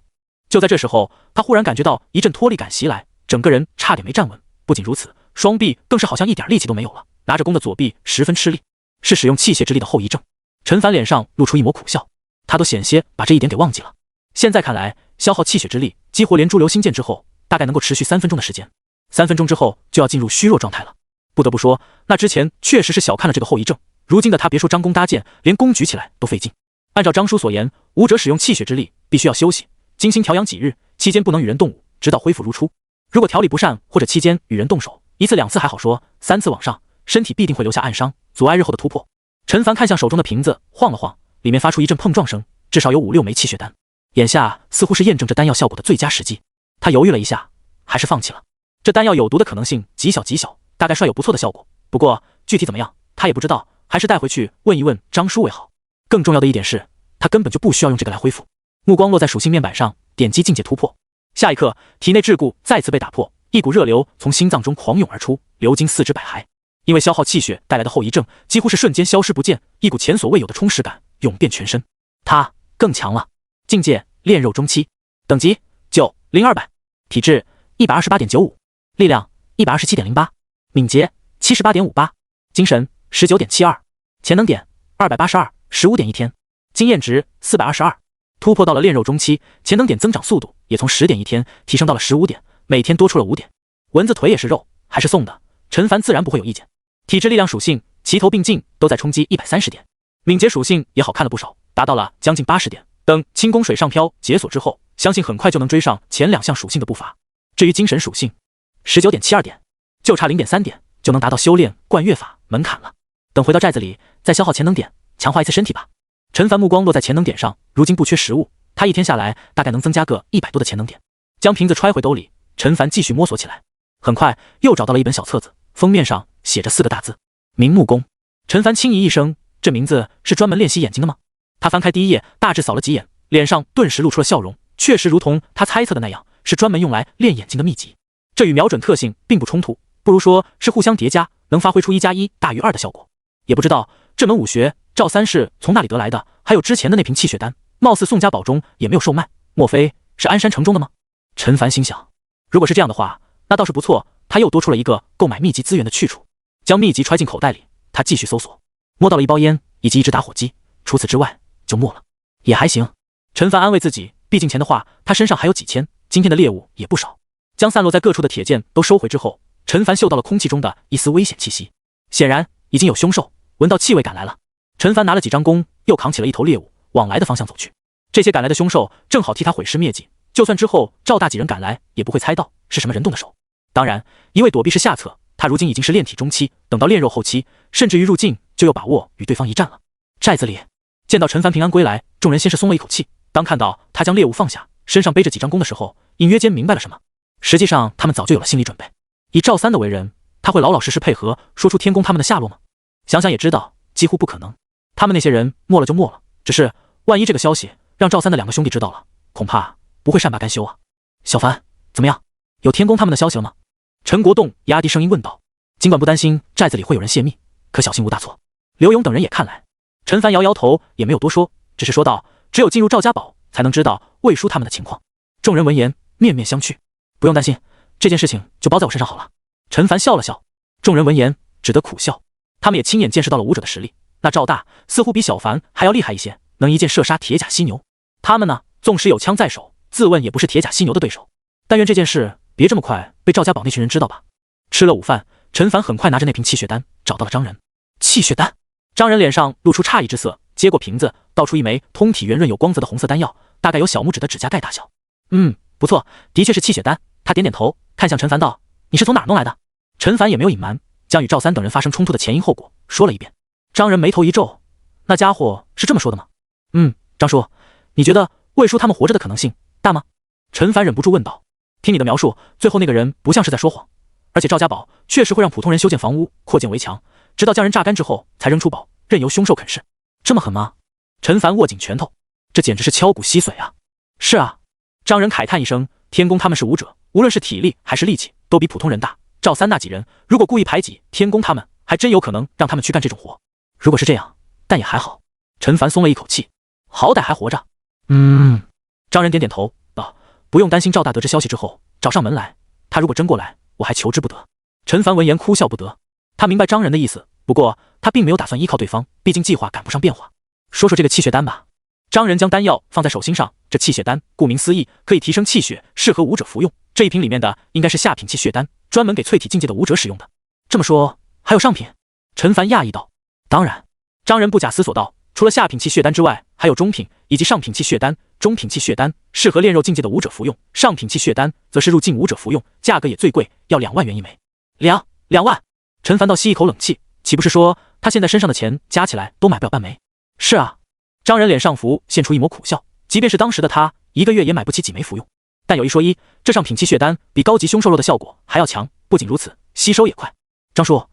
就在这时候，他忽然感觉到一阵脱力感袭来，整个人差点没站稳。不仅如此，双臂更是好像一点力气都没有了，拿着弓的左臂十分吃力，是使用气血之力的后遗症。陈凡脸上露出一抹苦笑，他都险些把这一点给忘记了。现在看来，消耗气血之力，激活连珠流星剑之后，大概能够持续3分钟的时间，3分钟之后就要进入虚弱状态了。不得不说，那之前确实是小看了这个后遗症。如今的他别说张弓搭箭，连弓举起来都费劲。按照张叔所言，武者使用气血之力必须要休息，精心调养几日，期间不能与人动武，直到恢复如初。如果调理不善，或者期间与人动手，1次2次还好说，3次往上，身体必定会留下暗伤，阻碍日后的突破。陈凡看向手中的瓶子，晃了晃，里面发出一阵碰撞声，至少有5、6枚气血丹。眼下似乎是验证这丹药效果的最佳时机。他犹豫了一下，还是放弃了。这丹药有毒的可能性极小，大概率有不错的效果，不过具体怎么样他也不知道，还是带回去问一问张叔为好。更重要的一点是，他根本就不需要用这个来恢复。目光落在属性面板上，点击境界突破。下一刻，体内桎梏再次被打破，一股热流从心脏中狂涌而出，流经四肢百骸。因为消耗气血带来的后遗症几乎是瞬间消失不见，一股前所未有的充实感涌遍全身。他更强了，境界炼肉中期，等级90200，体质128.95，力量127.08，敏捷78.58，精神19.72，潜能点282， 15点一天，经验值422。突破到了炼肉中期，潜能点增长速度也从10点一天提升到了15点，每天多出了5点。蚊子腿也是肉，还是送的，陈凡自然不会有意见。体质力量属性齐头并进，都在冲击130点。敏捷属性也好看了不少，达到了将近80点。等轻功水上漂解锁之后，相信很快就能追上前2项属性的步伐。至于精神属性，19.72点，就差0.3点就能达到修炼冠月法门槛了。等回到寨子里，再消耗潜能点，强化一次身体吧。陈凡目光落在潜能点上，如今不缺食物，他一天下来大概能增加个100多的潜能点。将瓶子揣回兜里，陈凡继续摸索起来。很快又找到了一本小册子，封面上写着4个大字：明目功。陈凡轻疑一声，这名字是专门练习眼睛的吗？他翻开第1页，大致扫了几眼，脸上顿时露出了笑容。确实如同他猜测的那样，是专门用来练眼睛的秘籍。这与瞄准特性并不冲突，不如说是互相叠加，能发挥出1+1大于2的效果。也不知道这门武学赵三是从哪里得来的，还有之前的那瓶气血丹，貌似宋家堡中也没有售卖，莫非是鞍山城中的吗？陈凡心想，如果是这样的话，那倒是不错，他又多出了一个购买秘籍资源的去处。将秘籍揣进口袋里，他继续搜索，摸到了1包烟以及1只打火机，除此之外就没了。也还行，陈凡安慰自己，毕竟钱的话他身上还有几千，今天的猎物也不少。将散落在各处的铁剑都收回之后，陈凡嗅到了空气中的一丝危险气息，显然已经有凶兽闻到气味赶来了。陈凡拿了几张弓，又扛起了一头猎物往来的方向走去。这些赶来的凶兽正好替他毁尸灭迹，就算之后赵大几人赶来，也不会猜到是什么人动的手。当然，一味躲避是下策，他如今已经是炼体中期，等到炼肉后期，甚至于入境就有把握与对方一战了。寨子里见到陈凡平安归来，众人先是松了一口气，当看到他将猎物放下，身上背着几张弓的时候，隐约间明白了什么。实际上他们早就有了心理准备，以赵三的为人，他会老老实实配合说出天宫他们的下落吗？想想也知道几乎不可能。他们那些人没了就没了，只是万一这个消息让赵三的2个兄弟知道了，恐怕不会善罢甘休啊。小凡怎么样，有天宫他们的消息了吗？陈国栋压低声音问道。尽管不担心寨子里会有人泄密，可小心无大错。刘勇等人也看来。陈凡摇摇头，也没有多说，只是说道，只有进入赵家堡才能知道魏叔他们的情况。众人闻言面面相觑，不用担心，这件事情就包在我身上好了。陈凡笑了笑，众人闻言只得苦笑。他们也亲眼见识到了武者的实力，那赵大似乎比小凡还要厉害一些，能一箭射杀铁甲犀牛。他们呢，纵使有枪在手，自问也不是铁甲犀牛的对手。但愿这件事别这么快被赵家堡那群人知道吧。吃了午饭，陈凡很快拿着那瓶气血丹找到了张仁。气血丹？张仁脸上露出诧异之色，接过瓶子，倒出一枚通体圆润有光泽的红色丹药，大概有小拇指的指甲盖大小。不错，的确是气血丹。他点点头，看向陈凡道：“你是从哪儿弄来的？”陈凡也没有隐瞒，将与赵三等人发生冲突的前因后果说了一遍。张仁眉头一皱：“那家伙是这么说的吗？”“张叔，你觉得魏叔他们活着的可能性大吗？”陈凡忍不住问道。“听你的描述，最后那个人不像是在说谎，而且赵家堡确实会让普通人修建房屋、扩建围墙，直到将人榨干之后才扔出堡，任由凶兽啃噬。这么狠吗？”陈凡握紧拳头，这简直是敲骨吸髓啊！是啊，张仁慨叹一声，天宫他们是武者，无论是体力还是力气都比普通人大。赵三那几人如果故意排挤天宫他们，还真有可能让他们去干这种活。如果是这样，但也还好。陈凡松了一口气，好歹还活着。张仁点点头道：“不用担心赵大得知消息之后找上门来，他如果真过来，我还求之不得。”陈凡闻言哭笑不得，他明白张仁的意思，不过他并没有打算依靠对方，毕竟计划赶不上变化。说说这个气血丹吧。张仁将丹药放在手心上，这气血丹顾名思义，可以提升气血，适合武者服用。这一瓶里面的应该是下品气血丹，专门给淬体境界的武者使用的。这么说还有上品？陈凡讶异道。当然。张仁不假思索道，除了下品气血丹之外，还有中品以及上品气血丹。中品气血丹适合炼肉境界的武者服用，上品气血丹则是入境武者服用，价格也最贵，要2万元一枚。2万？陈凡倒吸一口冷气，岂不是说他现在身上的钱加起来都买不了半枚？是啊。张仁脸上浮现出一抹苦笑，即便是当时的他，一个月也买不起几枚服用。但有一说一，这上品气血丹比高级凶兽肉的效果还要强，不仅如此，吸收也快。张叔，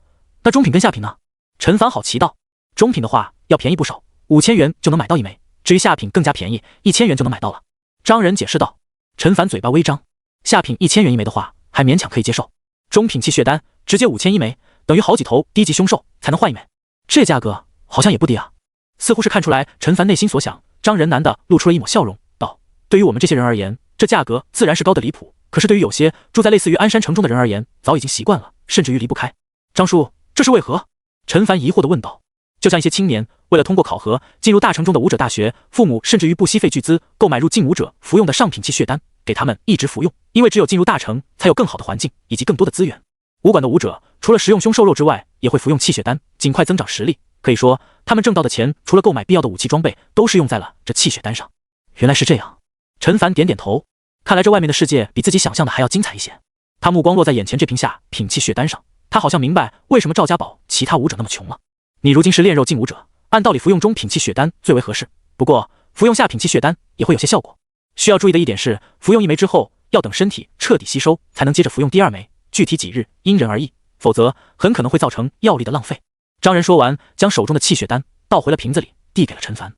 那中品跟下品呢？陈凡好奇道。中品的话要便宜不少，5000元就能买到一枚，至于下品更加便宜，1000元就能买到了。张仁解释道。陈凡嘴巴微张，下品1000元一枚的话还勉强可以接受，中品气血丹直接5000一枚，等于好几头低级凶兽才能换一枚，这价格好像也不低啊。似乎是看出来陈凡内心所想，张仁难得露出了一抹笑容，道：“对于我们这些人而言，这价格自然是高的离谱，可是对于有些住在类似于鞍山城中的人而言，早已经习惯了，甚至于离不开。”张叔，这是为何？陈凡疑惑地问道。就像一些青年为了通过考核进入大城中的武者大学，父母甚至于不惜费巨资购买入境武者服用的上品气血丹，给他们一直服用，因为只有进入大城才有更好的环境以及更多的资源。武馆的武者除了食用凶兽肉之外，也会服用气血丹，尽快增长实力。可以说他们挣到的钱除了购买必要的武器装备，都是用在了这气血丹上。原来是这样。陈凡点点头，看来这外面的世界比自己想象的还要精彩一些。他目光落在眼前这瓶下品气血丹上，他好像明白为什么赵家堡其他武者那么穷了。你如今是炼肉劲武者，按道理服用中品气血丹最为合适。不过，服用下品气血丹也会有些效果。需要注意的一点是，服用1枚之后，要等身体彻底吸收，才能接着服用第2枚。具体几日因人而异，否则很可能会造成药力的浪费。张仁说完，将手中的气血丹倒回了瓶子里，递给了陈凡。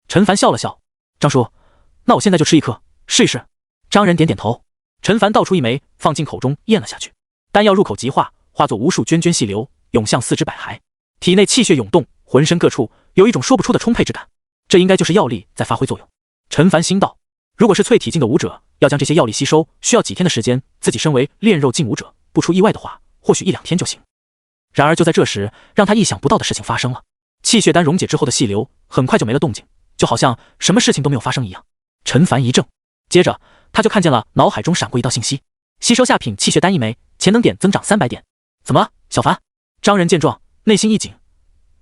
陈凡笑了笑，张叔，那我现在就吃1颗，试一试。张仁点点头。陈凡倒出1枚，放进口中咽了下去。丹药入口即化，化作无数涓涓细流，涌向四肢百骸，体内气血涌动，浑身各处有一种说不出的充沛之感。这应该就是药力在发挥作用。陈凡心道，如果是淬体境的武者，要将这些药力吸收，需要几天的时间。自己身为炼肉劲武者，不出意外的话，或许1-2天就行。然而就在这时，让他意想不到的事情发生了。气血丹溶解之后的细流很快就没了动静，就好像什么事情都没有发生一样。陈凡一怔，接着他就看见了脑海中闪过一道信息：吸收下品气血丹1枚，潜能点增长300点。怎么了，小凡？张仁见状，内心一紧，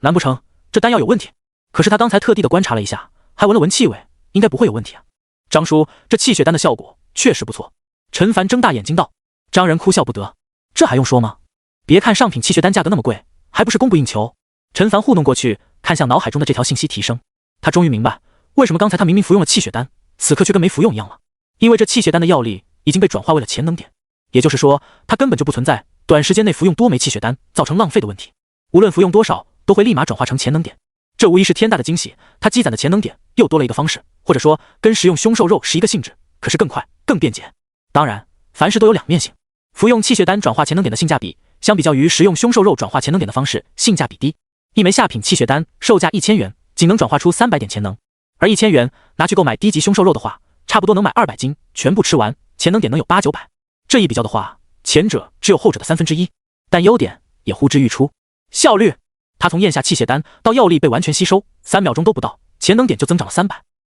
难不成这丹药有问题？可是他刚才特地的观察了一下，还闻了闻气味，应该不会有问题啊。张叔，这气血丹的效果确实不错。陈凡睁大眼睛道。张仁哭笑不得，这还用说吗？别看上品气血丹价格那么贵，还不是供不应求。陈凡糊弄过去，看向脑海中的这条信息提升，他终于明白为什么刚才他明明服用了气血丹，此刻却跟没服用一样了。因为这气血丹的药力已经被转化为了潜能点，也就是说，它根本就不存在短时间内服用多枚气血丹造成浪费的问题。无论服用多少，都会立马转化成潜能点。这无疑是天大的惊喜，他积攒的潜能点又多了一个方式，或者说跟食用凶兽肉是一个性质，可是更快更便捷。当然，凡事都有两面性，服用气血丹转化潜能点的性价比，相比较于食用凶兽肉转化潜能点的方式，性价比低。1枚下品气血丹售价1000元，仅能转化出300点潜能，而1000元拿去购买低级凶兽肉的话，差不多能买200斤，全部吃完，潜能点能有800-900。这一比较的话，前者只有后者的1/3，但优点也呼之欲出。效率，他从咽下气血丹到药力被完全吸收，3秒钟都不到，潜能点就增长了300。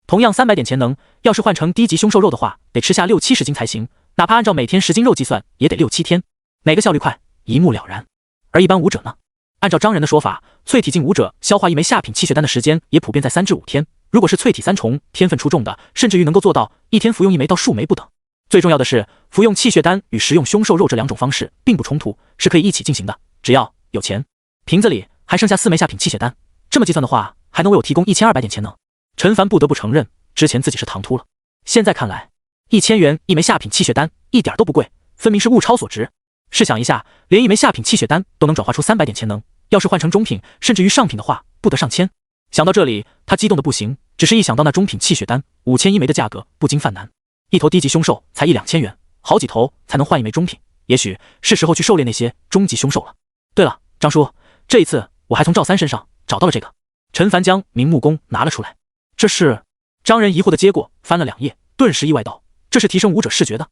同样300点潜能，要是换成低级凶兽肉的话，得吃下60-70斤才行，哪怕按照每天10斤肉计算，也得6-7天。哪个效率快，一目了然。而一般武者呢？按照张仁的说法，淬体境武者消化1枚下品气血丹的时间也普遍在3至5天。如果是淬体3重，天分出众的，甚至于能够做到1天服用1枚到数枚不等。最重要的是，服用气血丹与食用凶兽肉这2种方式并不冲突，是可以一起进行的。只要有钱，瓶子里还剩下4枚下品气血丹，这么计算的话，还能为我提供1200点潜能。陈凡不得不承认，之前自己是唐突了。现在看来，1000元1枚下品气血丹一点都不贵，分明是物超所值。试想一下，连1枚下品气血丹都能转化出300点潜能，要是换成中品甚至于上品的话，不得上千。想到这里，他激动的不行，只是一想到那中品气血丹5000枚的价格，不禁犯难。一头低级凶兽才1-2千元，好几头才能换1枚中品，也许是时候去狩猎那些中级凶兽了。对了，张叔，这一次我还从赵三身上找到了这个。陈凡将明目弓拿了出来。这是？张仁疑惑的接过，翻了2页，顿时意外道：“这是提升武者视觉的。”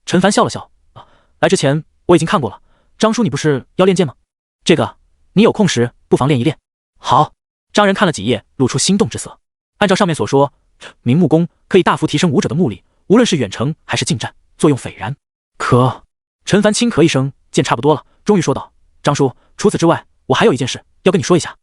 陈凡笑了笑，来之前我已经看过了。张叔，你不是要练剑吗？这个你有空时不妨练一练。好。张仁看了几页，露出心动之色。按照上面所说，明目弓可以大幅提升武者的目力，无论是远程还是近战，作用斐然。可……陈凡轻咳一声，见差不多了，终于说道：“张叔，除此之外，我还有一件事要跟你说一下。”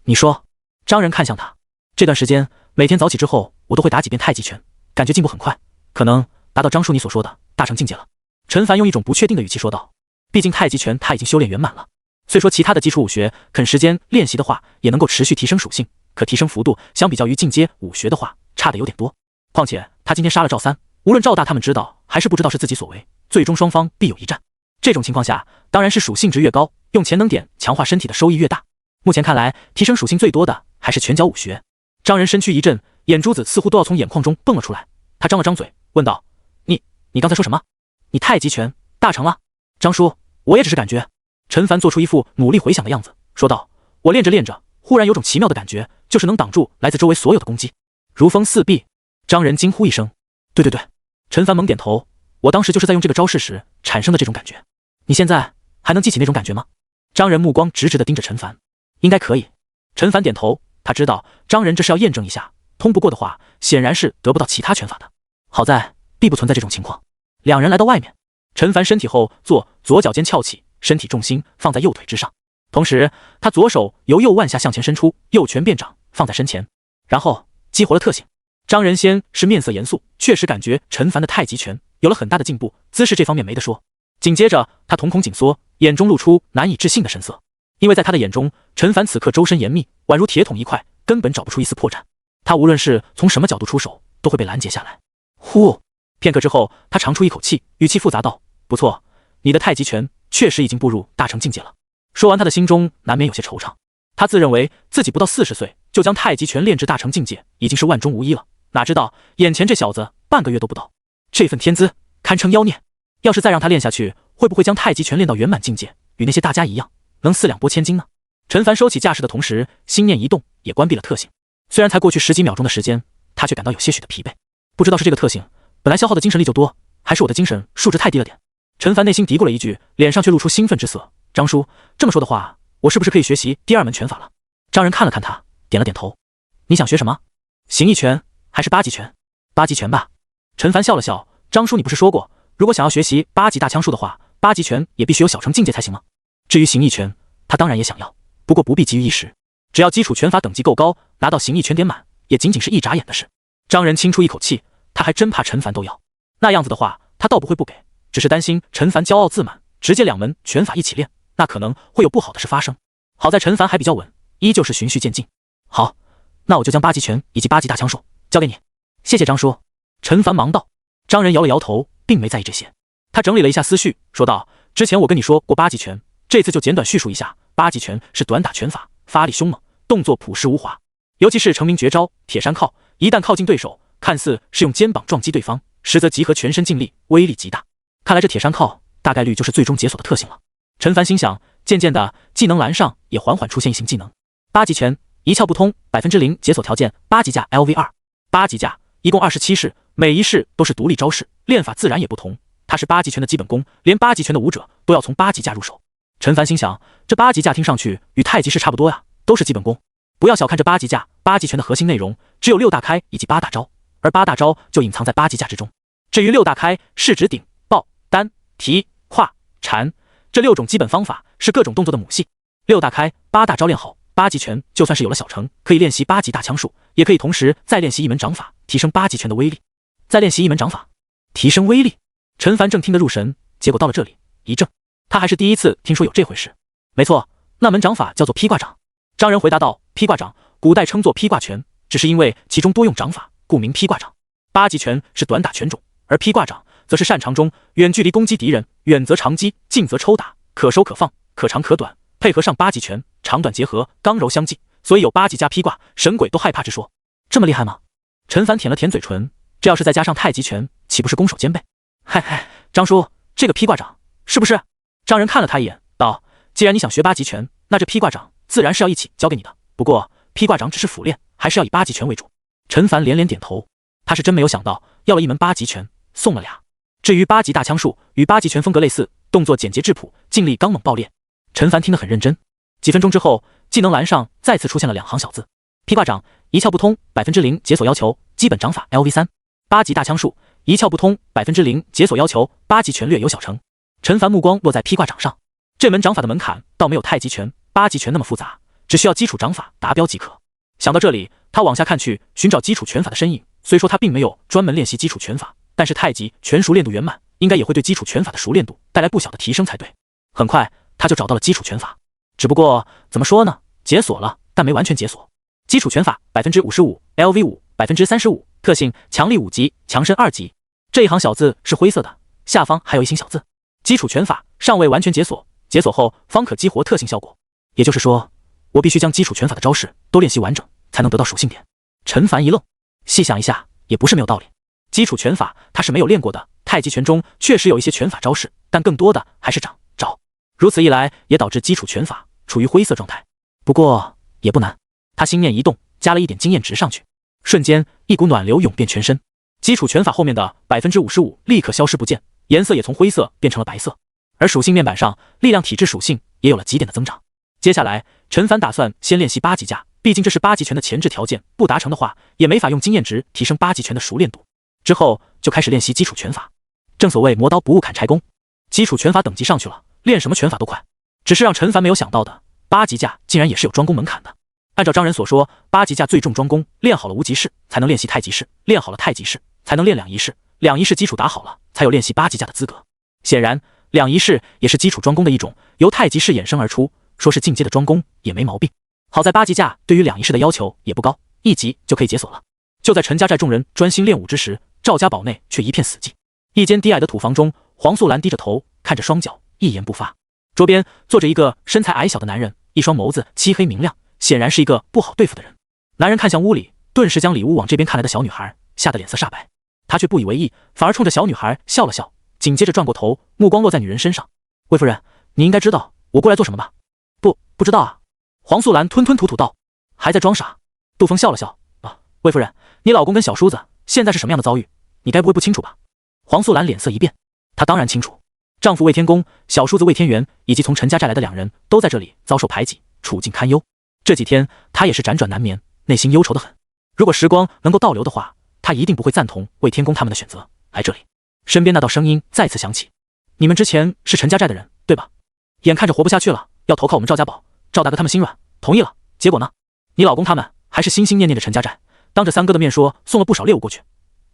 你说。张仁看向他。这段时间每天早起之后，我都会打几遍太极拳，感觉进步很快，可能达到张叔你所说的大成境界了。陈凡用一种不确定的语气说道：“毕竟太极拳他已经修炼圆满了，虽说其他的基础武学肯时间练习的话，也能够持续提升属性，可提升幅度相比较于进阶武学的话，差的有点多。况且他今天杀了赵三，无论赵大他们知道还是不知道是自己所为，最终双方必有一战。这种情况下，当然是属性值越高，用潜能点强化身体的收益越大。目前看来，提升属性最多的还是拳脚武学。”张仁身躯一震，眼珠子似乎都要从眼眶中蹦了出来。他张了张嘴，问道：“你刚才说什么？你太极拳大成了？”张叔，我也只是感觉。陈凡做出一副努力回想的样子，说道：“我练着练着，忽然有种奇妙的感觉，就是能挡住来自周围所有的攻击，如风似壁。”张仁惊呼一声：“对。”陈凡猛点头：“我当时就是在用这个招式时产生的这种感觉。你现在还能记起那种感觉吗？”张仁目光直直地盯着陈凡：“应该可以。”陈凡点头。他知道张仁这是要验证一下，通不过的话，显然是得不到其他拳法的。好在并不存在这种情况。两人来到外面，陈凡身体后坐，左脚尖翘起，身体重心放在右腿之上，同时他左手由右腕下向前伸出，右拳变掌放在身前，然后激活了特性。张仁先是面色严肃，确实感觉陈凡的太极拳有了很大的进步，姿势这方面没得说。紧接着他瞳孔紧缩，眼中露出难以置信的神色，因为在他的眼中，陈凡此刻周身严密，宛如铁桶一块，根本找不出一丝破绽。他无论是从什么角度出手，都会被拦截下来。呼，片刻之后，他长出一口气，语气复杂道：“不错，你的太极拳确实已经步入大成境界了。”说完，他的心中难免有些惆怅。他自认为自己不到40岁就将太极拳练至大成境界，已经是万中无一了。哪知道眼前这小子半个月都不到，这份天资堪称妖孽。要是再让他练下去，会不会将太极拳练到圆满境界，与那些大家一样，能4两拨千斤呢？陈凡收起架势的同时，心念一动，也关闭了特性。虽然才过去10几秒钟的时间，他却感到有些许的疲惫。不知道是这个特性本来消耗的精神力就多，还是我的精神数值太低了点。陈凡内心嘀咕了一句，脸上却露出兴奋之色。张叔这么说的话，我是不是可以学习第2门拳法了？张仁看了看他，点了点头。你想学什么？形意拳还是8极拳？8极拳吧。陈凡笑了笑，张叔你不是说过，如果想要学习8级大枪术的话，8极拳也必须有小成境界才行吗？至于形意拳，他当然也想要，不过不必急于一时，只要基础拳法等级够高，拿到形意拳点满，也仅仅是一眨眼的事。张仁轻出一口气，他还真怕陈凡都要，那样子的话，他倒不会不给，只是担心陈凡骄傲自满，直接2门拳法一起练，那可能会有不好的事发生。好在陈凡还比较稳，依旧是循序渐进。好，那我就将8极拳以及8级大枪术交给你。谢谢张叔。陈凡忙道。张仁摇了摇头，并没在意这些。他整理了一下思绪，说道：之前我跟你说过8极拳，这次就简短叙述一下。8极拳是短打拳法，发力凶猛，动作朴实无华，尤其是成名绝招铁山靠，一旦靠近对手，看似是用肩膀撞击对方，实则集合全身劲力，威力极大。看来这铁山靠大概率就是最终解锁的特性了。陈凡心想，渐渐的技能栏上也缓缓出现一行技能。8极拳一窍不通，0%解锁条件8级架 LV2。8级架一共27式，每一式都是独立招式，练法自然也不同。它是8极拳的基本功，连8极拳的武者都要从8级架入手。陈凡心想，这8级架听上去与太极式差不多呀，都是基本功。不要小看这8级架，8极拳的核心内容只有6大开以及8大招，而8大招就隐藏在8级架之中。至于6大开是指顶、抱、单、提、跨、缠这6种基本方法，是各种动作的母系。6大开8大招练好，8极拳就算是有了小成，可以练习8级大枪术，也可以同时再练习一门掌法，提升8极拳的威力。再练习一门掌法，提升威力。陈凡正听得入神，结果到了这里一怔，他还是第一次听说有这回事。没错，那门掌法叫做披挂掌。张仁回答道：披挂掌古代称作披挂拳，只是因为其中多用掌法，故名披挂掌。8极拳是短打拳种，而披挂掌则是擅长中，远距离攻击敌人，远则长击，近则抽打，可收可放，可长可短，配合上8极拳，长短结合，刚柔相济，所以有8极加披挂，神鬼都害怕之说。这么厉害吗？陈凡舔了舔嘴唇，这要是再加上太极拳，岂不是攻守兼备？嗨嗨，张叔，这个披挂掌是不是？张仁看了他一眼，道：既然你想学8极拳，那这披挂掌自然是要一起教给你的。不过披挂掌只是辅练，还是要以8极拳为主。陈凡连连点头，他是真没有想到，要了一门8极拳，送了俩。至于8级大枪术，与8极拳风格类似，动作简洁质朴，劲力刚猛爆裂。陈凡听得很认真。几分钟之后，技能栏上再次出现了2行小字：披挂掌一窍不通，0%解锁要求，基本掌法 LV3。8级大枪术一窍不通，0%解锁要求，8极拳略有小成。陈凡目光落在披挂掌上，这门掌法的门槛倒没有太极拳、8极拳那么复杂，只需要基础掌法达标即可。想到这里，他往下看去，寻找基础拳法的身影。虽说他并没有专门练习基础拳法，但是太极拳熟练度圆满，应该也会对基础拳法的熟练度带来不小的提升才对。很快他就找到了基础拳法，只不过怎么说呢，解锁了，但没完全解锁。基础拳法 55%， LV5 35%， 特性强力5级，强身2级。这一行小字是灰色的，下方还有一行小字：基础拳法尚未完全解锁，解锁后方可激活特性效果。也就是说，我必须将基础拳法的招式都练习完整，才能得到属性点。陈凡一愣，细想一下也不是没有道理。基础拳法他是没有练过的，太极拳中确实有一些拳法招式，但更多的还是掌招。如此一来，也导致基础拳法处于灰色状态。不过也不难，他心念一动，加了一点经验值上去，瞬间一股暖流涌遍全身。基础拳法后面的 55% 立刻消失不见，颜色也从灰色变成了白色，而属性面板上力量体质属性也有了几点的增长。接下来陈凡打算先练习8级架，毕竟这是8极拳的前置条件，不达成的话也没法用经验值提升8极拳的熟练度。之后就开始练习基础拳法。正所谓磨刀不误砍柴工，基础拳法等级上去了，练什么拳法都快。只是让陈凡没有想到的，8级架竟然也是有专攻门槛的。按照张仁所说，8级架最重专攻，练好了无极式才能练习太极式，练好了太极式才能练两仪式，两仪式基础打好了才有练习8级架的资格。显然两仪式也是基础专攻的一种，由太极式衍生而出，说是进阶的庄公也没毛病。好在8级架对于2仪式的要求也不高，1级就可以解锁了。就在陈家寨众人专心练武之时，赵家堡内却一片死寂。一间低矮的土房中，黄素兰低着头看着双脚，一言不发。桌边坐着一个身材矮小的男人，一双眸子漆黑明亮，显然是一个不好对付的人。男人看向屋里，顿时将里屋往这边看来的小女孩吓得脸色煞白。他却不以为意，反而冲着小女孩笑了笑，紧接着转过头，目光落在女人身上。魏夫人，你应该知道我过来做什么吧？不知道啊。黄素兰吞吞吐吐道，还在装傻。杜峰笑了笑，魏夫人，你老公跟小叔子现在是什么样的遭遇，你该不会不清楚吧？黄素兰脸色一变，她当然清楚，丈夫魏天公、小叔子魏天元以及从陈家寨来的2人都在这里遭受排挤，处境堪忧。这几天她也是辗转难眠，内心忧愁得很。如果时光能够倒流的话，她一定不会赞同魏天公他们的选择来这里。身边那道声音再次响起，你们之前是陈家寨的人对吧？眼看着活不下去了，要投靠我们赵家堡，赵大哥他们心软同意了，结果呢？你老公他们还是心心念念着陈家寨，当着3哥的面说送了不少猎物过去，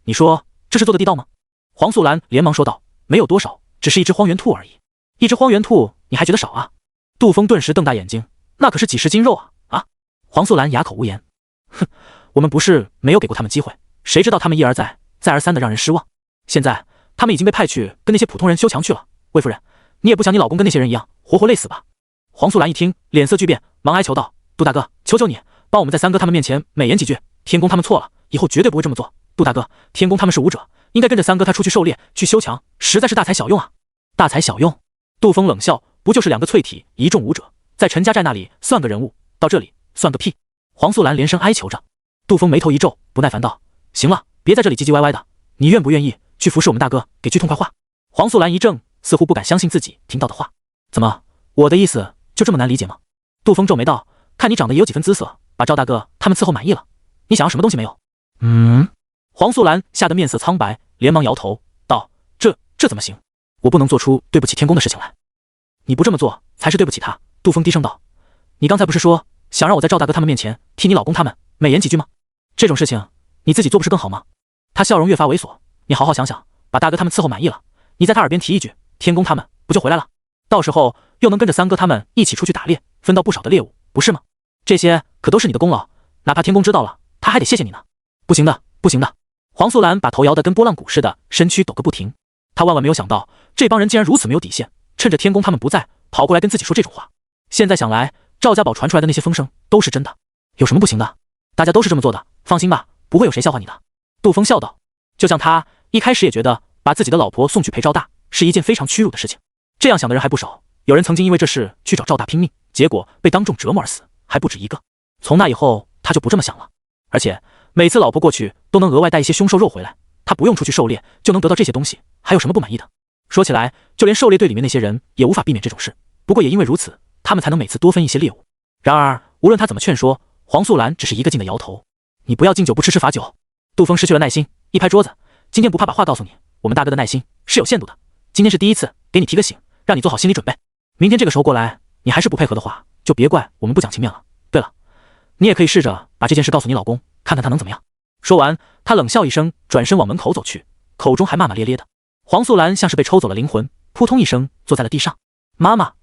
你说这是做得地道吗？黄素兰连忙说道，没有多少，只是一只荒原兔而已。一只荒原兔你还觉得少啊？杜峰顿时瞪大眼睛，那可是几10斤肉啊！黄素兰哑口无言，哼，我们不是没有给过他们机会，谁知道他们一而再再而三的让人失望。现在他们已经被派去跟那些普通人修墙去了。魏夫人，你也不想你老公跟那些人一样活活累死吧？黄素兰一听脸色巨变，忙哀求道，杜大哥，求求你帮我们在3哥他们面前美言几句，天公他们错了，以后绝对不会这么做。杜大哥，天公他们是武者，应该跟着3哥他出去狩猎去修墙，实在是大材小用啊！大材小用？杜峰冷笑，不就是2个淬体1众武者，在陈家寨那里算个人物，到这里算个屁！黄素兰连声哀求着。杜峰眉头一皱，不耐烦道，行了，别在这里唧唧歪歪的，你愿不愿意去服侍我们大哥，给句痛快话？黄素兰一怔，似乎不敢相信自己听到的话。怎么，我的意思就这么难理解吗？杜峰皱眉道，看你长得也有几分姿色，把赵大哥他们伺候满意了，你想要什么东西没有？黄素兰吓得面色苍白，连忙摇头道，这怎么行？我不能做出对不起天公的事情来。你不这么做才是对不起他。杜峰低声道，你刚才不是说想让我在赵大哥他们面前替你老公他们美言几句吗？这种事情你自己做不是更好吗？他笑容越发猥琐，你好好想想，把大哥他们伺候满意了，你在他耳边提一句，天公他们不就回来了？到时候又能跟着3哥他们一起出去打猎，分到不少的猎物，不是吗？这些可都是你的功劳，哪怕天公知道了，他还得谢谢你呢。不行的，不行的！黄素兰把头摇得跟拨浪鼓似的，身躯抖个不停。她万万没有想到，这帮人竟然如此没有底线，趁着天公他们不在，跑过来跟自己说这种话。现在想来，赵家堡传出来的那些风声都是真的，有什么不行的？大家都是这么做的，放心吧，不会有谁笑话你的。杜峰笑道，就像他一开始也觉得把自己的老婆送去陪赵大是一件非常屈辱的事情，这样想的人还不少。有人曾经因为这事去找赵大拼命，结果被当众折磨而死，还不止一个。从那以后，他就不这么想了。而且每次老婆过去都能额外带一些凶兽肉回来，他不用出去狩猎就能得到这些东西，还有什么不满意的？说起来，就连狩猎队里面那些人也无法避免这种事，不过也因为如此，他们才能每次多分一些猎物。然而无论他怎么劝说，黄素兰只是一个劲的摇头。你不要敬酒不吃吃罚酒。杜峰失去了耐心，一拍桌子，今天不怕把话告诉你，我们大哥的耐心是有限度的，今天是第一次给你提个醒，让你做好心理准备。明天这个时候过来，你还是不配合的话，就别怪我们不讲情面了。对了，你也可以试着把这件事告诉你老公，看看他能怎么样。说完，他冷笑一声，转身往门口走去，口中还骂骂咧咧的。黄素兰像是被抽走了灵魂，扑通一声坐在了地上。妈妈！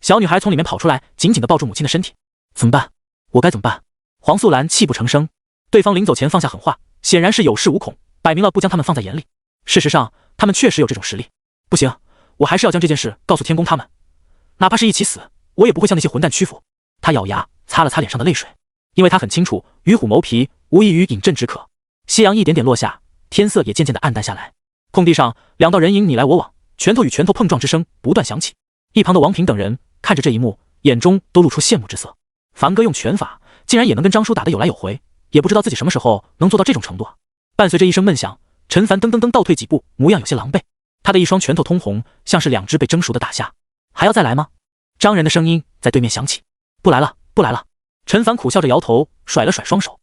小女孩从里面跑出来，紧紧地抱住母亲的身体。怎么办？我该怎么办？黄素兰泣不成声。对方临走前放下狠话，显然是有恃无恐，摆明了不将他们放在眼里。事实上，他们确实有这种实力。不行，我还是要将这件事告诉天公他们，哪怕是一起死，我也不会向那些混蛋屈服。他咬牙擦了擦脸上的泪水，因为他很清楚，与虎谋皮无异于饮鸩止渴。夕阳一点点落下，天色也渐渐的暗淡下来。空地上2道人影你来我往，拳头与拳头碰撞之声不断响起。一旁的王平等人看着这一幕，眼中都露出羡慕之色。凡哥用拳法竟然也能跟张叔打得有来有回，也不知道自己什么时候能做到这种程度啊！伴随着一声闷响，陈凡噔噔噔倒退几步，模样有些狼狈。他的一双拳头通红，像是2只被蒸熟的大虾。还要再来吗？张人的声音在对面响起。不来了，不来了。陈凡苦笑着摇头，甩了甩双手。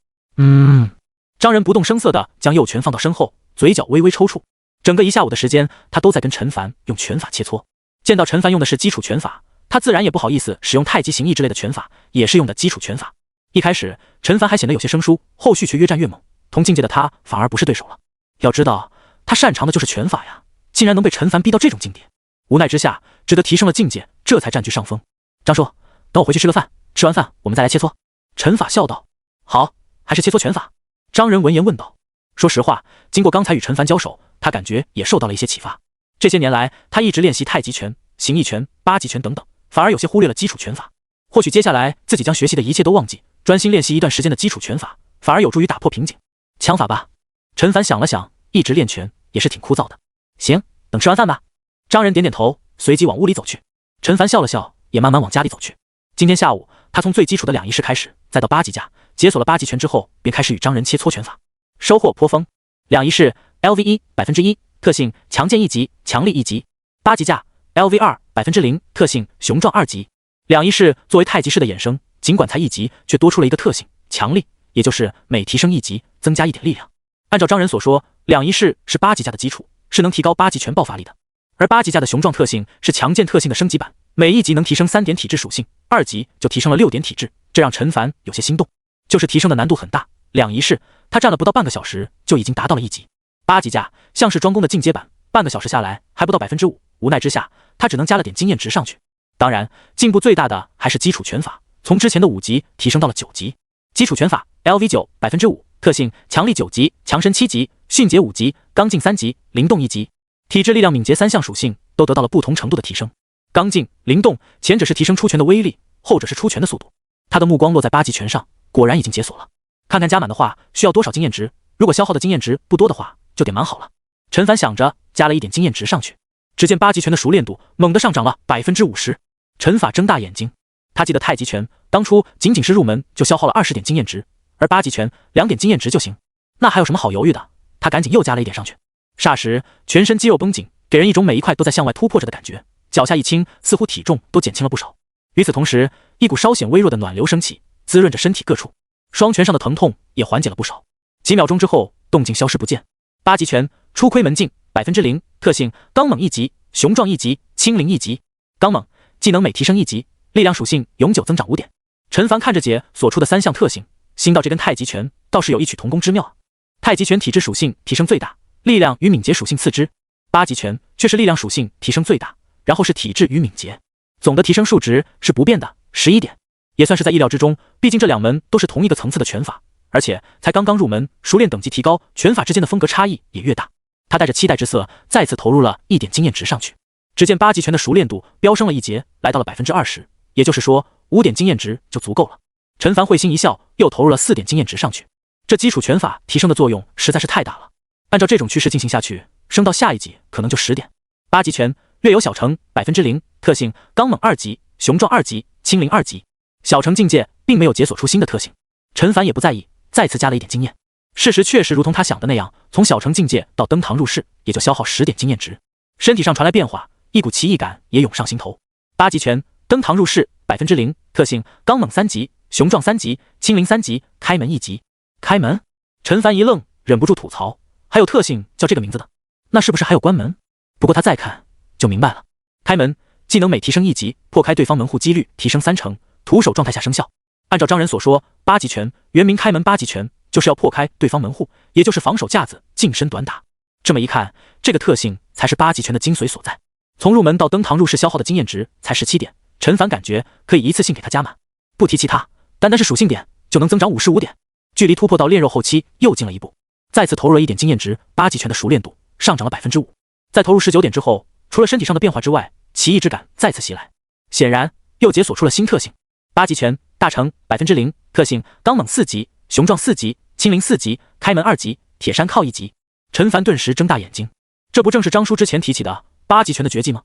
张人不动声色地将右拳放到身后，嘴角微微抽搐。整个一下午的时间，他都在跟陈凡用拳法切磋。见到陈凡用的是基础拳法，他自然也不好意思使用太极形意之类的拳法，也是用的基础拳法。一开始，陈凡还显得有些生疏，后续却越战越猛，同境界的他反而不是对手了。要知道，他擅长的就是拳法呀，竟然能被陈凡逼到这种境地。无奈之下，只得提升了境界，这才占据上风。张叔，等我回去吃个饭，吃完饭我们再来切磋。陈法笑道。好，还是切磋拳法？张仁闻言问道。说实话，经过刚才与陈凡交手，他感觉也受到了一些启发。这些年来，他一直练习太极拳、形意拳、八极拳等等，反而有些忽略了基础拳法。或许接下来自己将学习的一切都忘记，专心练习一段时间的基础拳法，反而有助于打破瓶颈。枪法吧。陈凡想了想，一直练拳也是挺枯燥的。行，等吃完饭吧。张仁点点头，随即往屋里走去。陈凡笑了笑，也慢慢往家里走去。今天下午，他从最基础的两仪式开始，再到八极架，解锁了八极拳之后，便开始与张仁切磋拳法，收获颇丰。两仪式 LV1 1%，特性强健1级，强力1级。八极架 LV2 0%，特性雄壮2级。两仪式作为太极式的衍生，尽管才1级，却多出了一个特性强力，也就是每提升1级，增加1点力量。按照张仁所说，两仪式是八极架的基础，是能提高八极拳爆发力的。而八极架的雄壮特性是强健特性的升级版，每1级能提升3点体质属性，2级就提升了6点体质，这让陈凡有些心动。就是提升的难度很大，两仪式他站了不到半个小时就已经达到了1级。八极架像是庄公的进阶版，半个小时下来还不到 5%， 无奈之下他只能加了点经验值上去。当然，进步最大的还是基础拳法，从之前的5级提升到了9级。基础拳法 LV9 5%，特性强力9级，强身7级，迅捷5级，刚劲3级，灵动1级。体质、力量、敏捷3项属性都得到了不同程度的提升。刚劲、灵动，前者是提升出拳的威力，后者是出拳的速度。他的目光落在八极拳上，果然已经解锁了。看看加满的话需要多少经验值，如果消耗的经验值不多的话，就点满好了。陈凡想着，加了一点经验值上去。只见八极拳的熟练度猛地上涨了 50%。陈法睁大眼睛，他记得太极拳当初仅仅是入门就消耗了20点经验值，而八极拳2点经验值就行，那还有什么好犹豫的？他赶紧又加了一点上去。霎时全身肌肉绷紧，给人一种每一块都在向外突破着的感觉，脚下一轻，似乎体重都减轻了不少。与此同时，一股稍显微弱的暖流升起，滋润着身体各处，双拳上的疼痛也缓解了不少。几秒钟之后，动静消失不见。八极拳初窥门径 0%， 特性刚猛1级，雄壮1级，轻灵1级。刚猛技能每提升1级，力量属性永久增长5点。陈凡看着姐所出的3项特性，心道这跟太极拳倒是有异曲同工之妙啊。太极拳体质属性提升最大，力量与敏捷属性次之，八极拳却是力量属性提升最大，然后是体质与敏捷，总的提升数值是不变的11点，也算是在意料之中，毕竟这2门都是同一个层次的拳法，而且才刚刚入门，熟练等级提高，拳法之间的风格差异也越大。他带着期待之色，再次投入了1点经验值上去。只见八极拳的熟练度飙升了1节，来到了 20%， 也就是说5点经验值就足够了。陈凡会心一笑，又投入了4点经验值上去。这基础拳法提升的作用实在是太大了，按照这种趋势进行下去，升到下一级可能就10点。八极拳略有小成 0%， 特性刚猛2级，雄壮2级，轻灵2级。小成境界并没有解锁出新的特性，陈凡也不在意，再次加了1点经验。事实确实如同他想的那样，从小成境界到登堂入室也就消耗10点经验值。身体上传来变化，一股奇异感也涌上心头。八极拳登堂入室 0%， 特性刚猛3级，雄壮3级，轻灵3级，开门1级。开门？陈凡一愣，忍不住吐槽，还有特性叫这个名字的，那是不是还有关门？不过他再看就明白了。开门技能每提升1级，破开对方门户几率提升3成，徒手状态下生效。按照张仁所说，八极拳原名开门八极拳，就是要破开对方门户，也就是防守架子，近身短打。这么一看，这个特性才是八极拳的精髓所在。从入门到登堂入室消耗的经验值才17点，陈凡感觉可以一次性给他加满，不提其他，单单是属性点就能增长55点，距离突破到炼肉后期又近了一步。再次投入了1点经验值，八极拳的熟练度上涨了 5%。在投入19点之后，除了身体上的变化之外，奇异之感再次袭来，显然又解锁出了新特性。八极拳大成 0%， 特性刚猛4级，雄壮4级，轻灵4级，开门2级，铁山靠1级。陈凡顿时睁大眼睛，这不正是张叔之前提起的八极拳的绝技吗？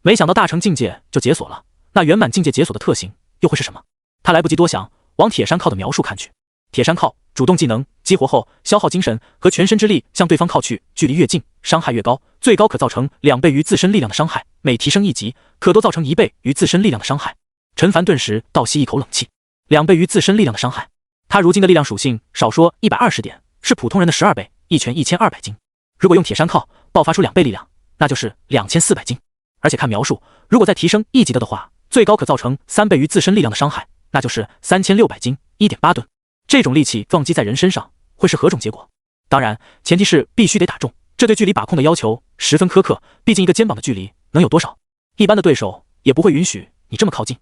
没想到大成境界就解锁了，那圆满境界解锁的特性又会是什么？他来不及多想，往铁山靠的描述看去。铁山靠主动技能，激活后消耗精神和全身之力向对方靠去，距离越近伤害越高，最高可造成2倍于自身力量的伤害，每提升1级可多造成1倍于自身力量的伤害。陈凡顿时倒吸一口冷气，2倍于自身力量的伤害，他如今的力量属性少说120点，是普通人的12倍，一拳1200斤。如果用铁山靠爆发出2倍力量，那就是2400斤。而且看描述，如果再提升1级的话，最高可造成3倍于自身力量的伤害，那就是3600斤， 1.8吨。这种力气撞击在人身上会是何种结果？当然前提是必须得打中，这对距离把控的要求十分苛刻，毕竟一个肩膀的距离能有多少？一般的对手也不会允许你这么靠近。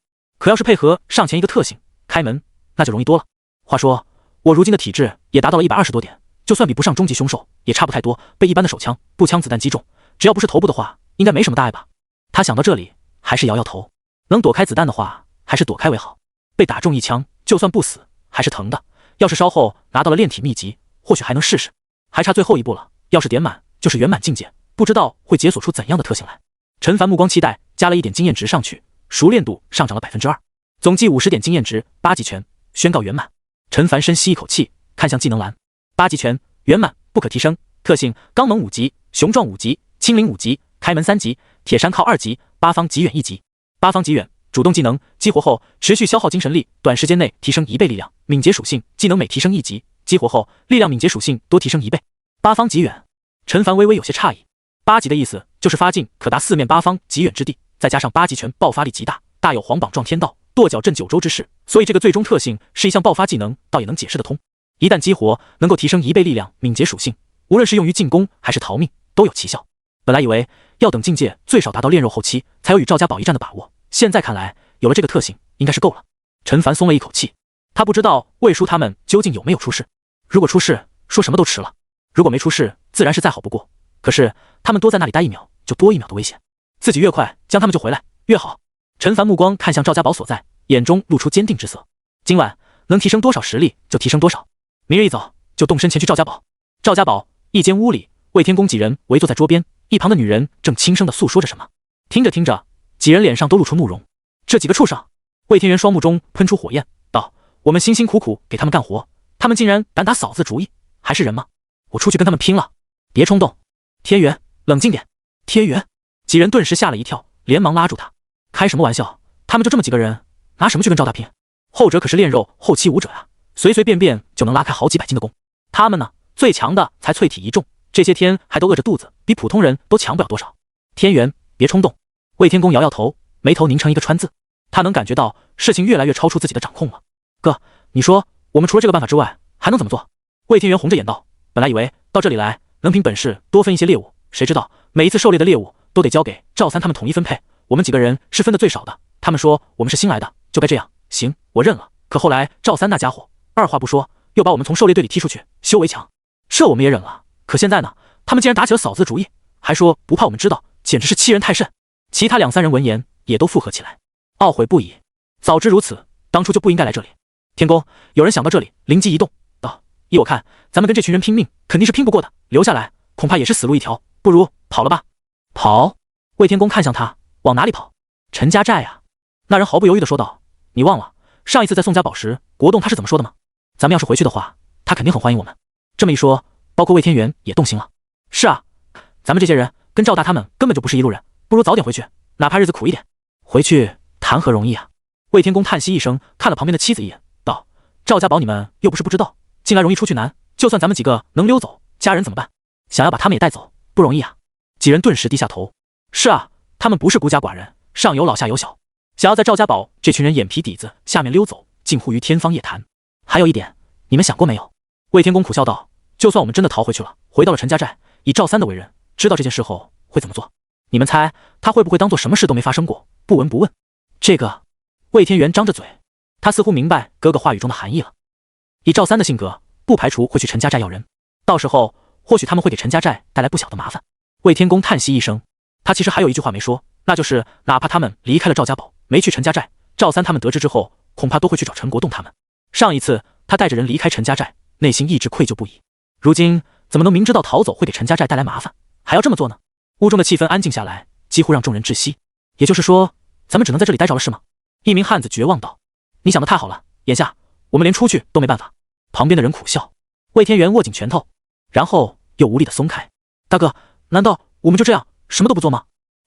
可要是配合上前一个特性开门，那就容易多了。话说我如今的体质也达到了120多点，就算比不上中级凶兽，也差不太多。被一般的手枪、步枪子弹击中，只要不是头部的话，应该没什么大碍吧。他想到这里，还是摇摇头。能躲开子弹的话，还是躲开为好。被打中一枪，就算不死，还是疼的。要是稍后拿到了炼体秘籍，或许还能试试。还差最后一步了，要是点满，就是圆满境界，不知道会解锁出怎样的特性来。陈凡目光期待，加了一点经验值上去，熟练度上涨了2%，总计50点经验值，8级全，宣告圆满。陈凡深吸一口气，看向技能栏，8级全，圆满，不可提升。特性：刚猛5级，雄壮5级，轻灵5级，开门3级，铁山靠2级，八方极远1级。八方极远，主动技能，激活后持续消耗精神力，短时间内提升1倍力量。敏捷属性技能每提升1级，激活后力量敏捷属性多提升1倍。八方极远，陈凡微微有些诧异。8级的意思就是发进可达4面八方极远之地，再加上8级拳爆发力极大，大有皇榜撞天道，跺脚震九州之势，所以这个最终特性是一项爆发技能，倒也能解释得通。一旦激活，能够提升1倍力量、敏捷属性，无论是用于进攻还是逃命，都有奇效。本来以为要等境界最少达到炼肉后期，才有与赵家堡一战的把握，现在看来，有了这个特性，应该是够了。陈凡松了一口气，他不知道魏叔他们究竟有没有出事。如果出事，说什么都迟了；如果没出事，自然是再好不过。可是他们多在那里待1秒，就多1秒的危险。自己越快将他们救回来越好。陈凡目光看向赵家堡所在，眼中露出坚定之色。今晚能提升多少实力就提升多少，明日一早就动身前去赵家堡。赵家堡一间屋里，魏天公几人围坐在桌边，一旁的女人正轻声地诉说着什么。听着听着，几人脸上都露出怒容。这几个畜生！魏天元双目中喷出火焰，道：“我们辛辛苦苦给他们干活，他们竟然敢打嫂子主意，还是人吗？我出去跟他们拼了！”别冲动，天元，冷静点。天元，几人顿时吓了一跳，连忙拉住他。开什么玩笑？他们就这么几个人，拿什么去跟赵大拼？后者可是炼肉后期武者啊，随随便便就能拉开好几百斤的弓。他们呢，最强的才淬体1重，这些天还都饿着肚子，比普通人都强不了多少。天元，别冲动。魏天公摇摇头，眉头拧成一个川字。他能感觉到事情越来越超出自己的掌控了。哥，你说我们除了这个办法之外，还能怎么做？魏天元红着眼道，本来以为到这里来能凭本事多分一些猎物，谁知道每一次狩猎的猎物都得交给赵三他们统一分配，我们几个人是分的最少的。他们说我们是新来的，就该这样。行，我认了。可后来赵三那家伙二话不说，又把我们从狩猎队里踢出去，修围墙，这我们也忍了。可现在呢，他们竟然打起了嫂子的主意，还说不怕我们知道，简直是欺人太甚。其他2、3人闻言也都附和起来，懊悔不已。早知如此，当初就不应该来这里。天公，有人想到这里，灵机一动，道：依我看，咱们跟这群人拼命肯定是拼不过的，留下来恐怕也是死路一条，不如跑了吧。跑？魏天公看向他，往哪里跑？陈家寨啊！那人毫不犹豫地说道：你忘了上一次在宋家堡时，国栋他是怎么说的吗？咱们要是回去的话，他肯定很欢迎我们。这么一说，包括魏天元也动心了。是啊，咱们这些人跟赵大他们根本就不是一路人，不如早点回去，哪怕日子苦一点，回去谈何容易啊！魏天公叹息一声，看了旁边的妻子一眼，道：赵家堡你们又不是不知道，进来容易出去难，就算咱们几个能溜走，家人怎么办？想要把他们也带走，不容易啊！几人顿时低下头。是啊，他们不是孤家寡人，上有老下有小，想要在赵家堡这群人眼皮底子下面溜走，近乎于天方夜谭。还有一点，你们想过没有？魏天公苦笑道：就算我们真的逃回去了，回到了陈家寨，以赵三的为人，知道这件事后会怎么做？你们猜他会不会当做什么事都没发生过，不闻不问？这个，魏天元张着嘴，他似乎明白哥哥话语中的含义了。以赵三的性格，不排除会去陈家寨要人，到时候或许他们会给陈家寨带来不小的麻烦。魏天公叹息一声，他其实还有一句话没说，那就是哪怕他们离开了赵家堡，没去陈家寨，赵三他们得知之后，恐怕都会去找陈国栋他们。上一次他带着人离开陈家寨，内心一直愧疚不已，如今怎么能明知道逃走会给陈家寨带来麻烦，还要这么做呢？屋中的气氛安静下来，几乎让众人窒息。也就是说，咱们只能在这里待着了是吗？一名汉子绝望道：你想的太好了，眼下我们连出去都没办法。旁边的人苦笑。魏天元握紧拳头，然后又无力的松开。大哥，难道我们就这样什么都不做吗？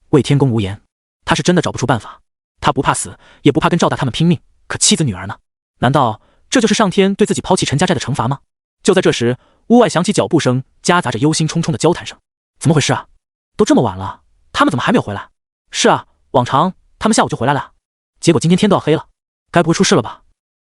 魏天公无言，他是真的找不出办法。他不怕死，也不怕跟赵大他们拼命，可妻子女儿呢？难道这就是上天对自己抛弃陈家寨的惩罚吗？就在这时，屋外响起脚步声，夹杂着忧心忡忡的交谈声。怎么回事啊？都这么晚了，他们怎么还没有回来？是啊，往常他们下午就回来了，结果今天天都要黑了，该不会出事了吧？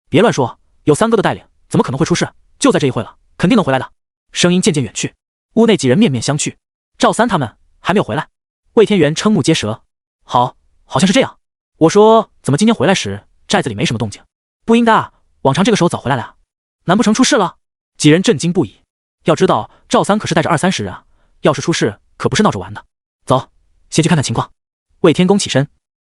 别乱说，有三哥的带领，怎么可能会出事？就在这一会了，肯定能回来的。声音渐渐远去，屋内几人面面相觑。赵三他们还没有回来。魏天元瞠目结舌，好像是这样。我说怎么今天回来时寨子里没什么动静。不应该啊，往常这个时候早回来了啊，难不成出事了？几人震惊不已。要知道赵三可是带着20-30人啊，要是出事可不是闹着玩的。走，先去看看情况。魏天公起身，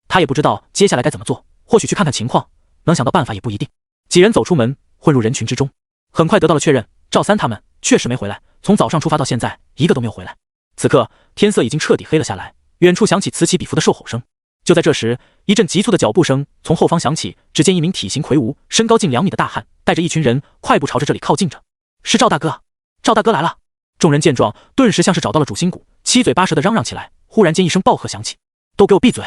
他也不知道接下来该怎么做，或许去看看情况，能想到办法也不一定。几人走出门，混入人群之中，很快得到了确认，赵三他们确实没回来，从早上出发到现在一个都没有回来。此刻天色已经彻底黑了下来，远处响起此起彼伏的兽吼声。就在这时，一阵急促的脚步声从后方响起，只见一名体型魁梧、身高近2米的大汉带着一群人快步朝着这里靠近着。是赵大哥，赵大哥来了！众人见状，顿时像是找到了主心骨，七嘴八舌的嚷嚷起来。忽然间一声暴喝响起：“都给我闭嘴！”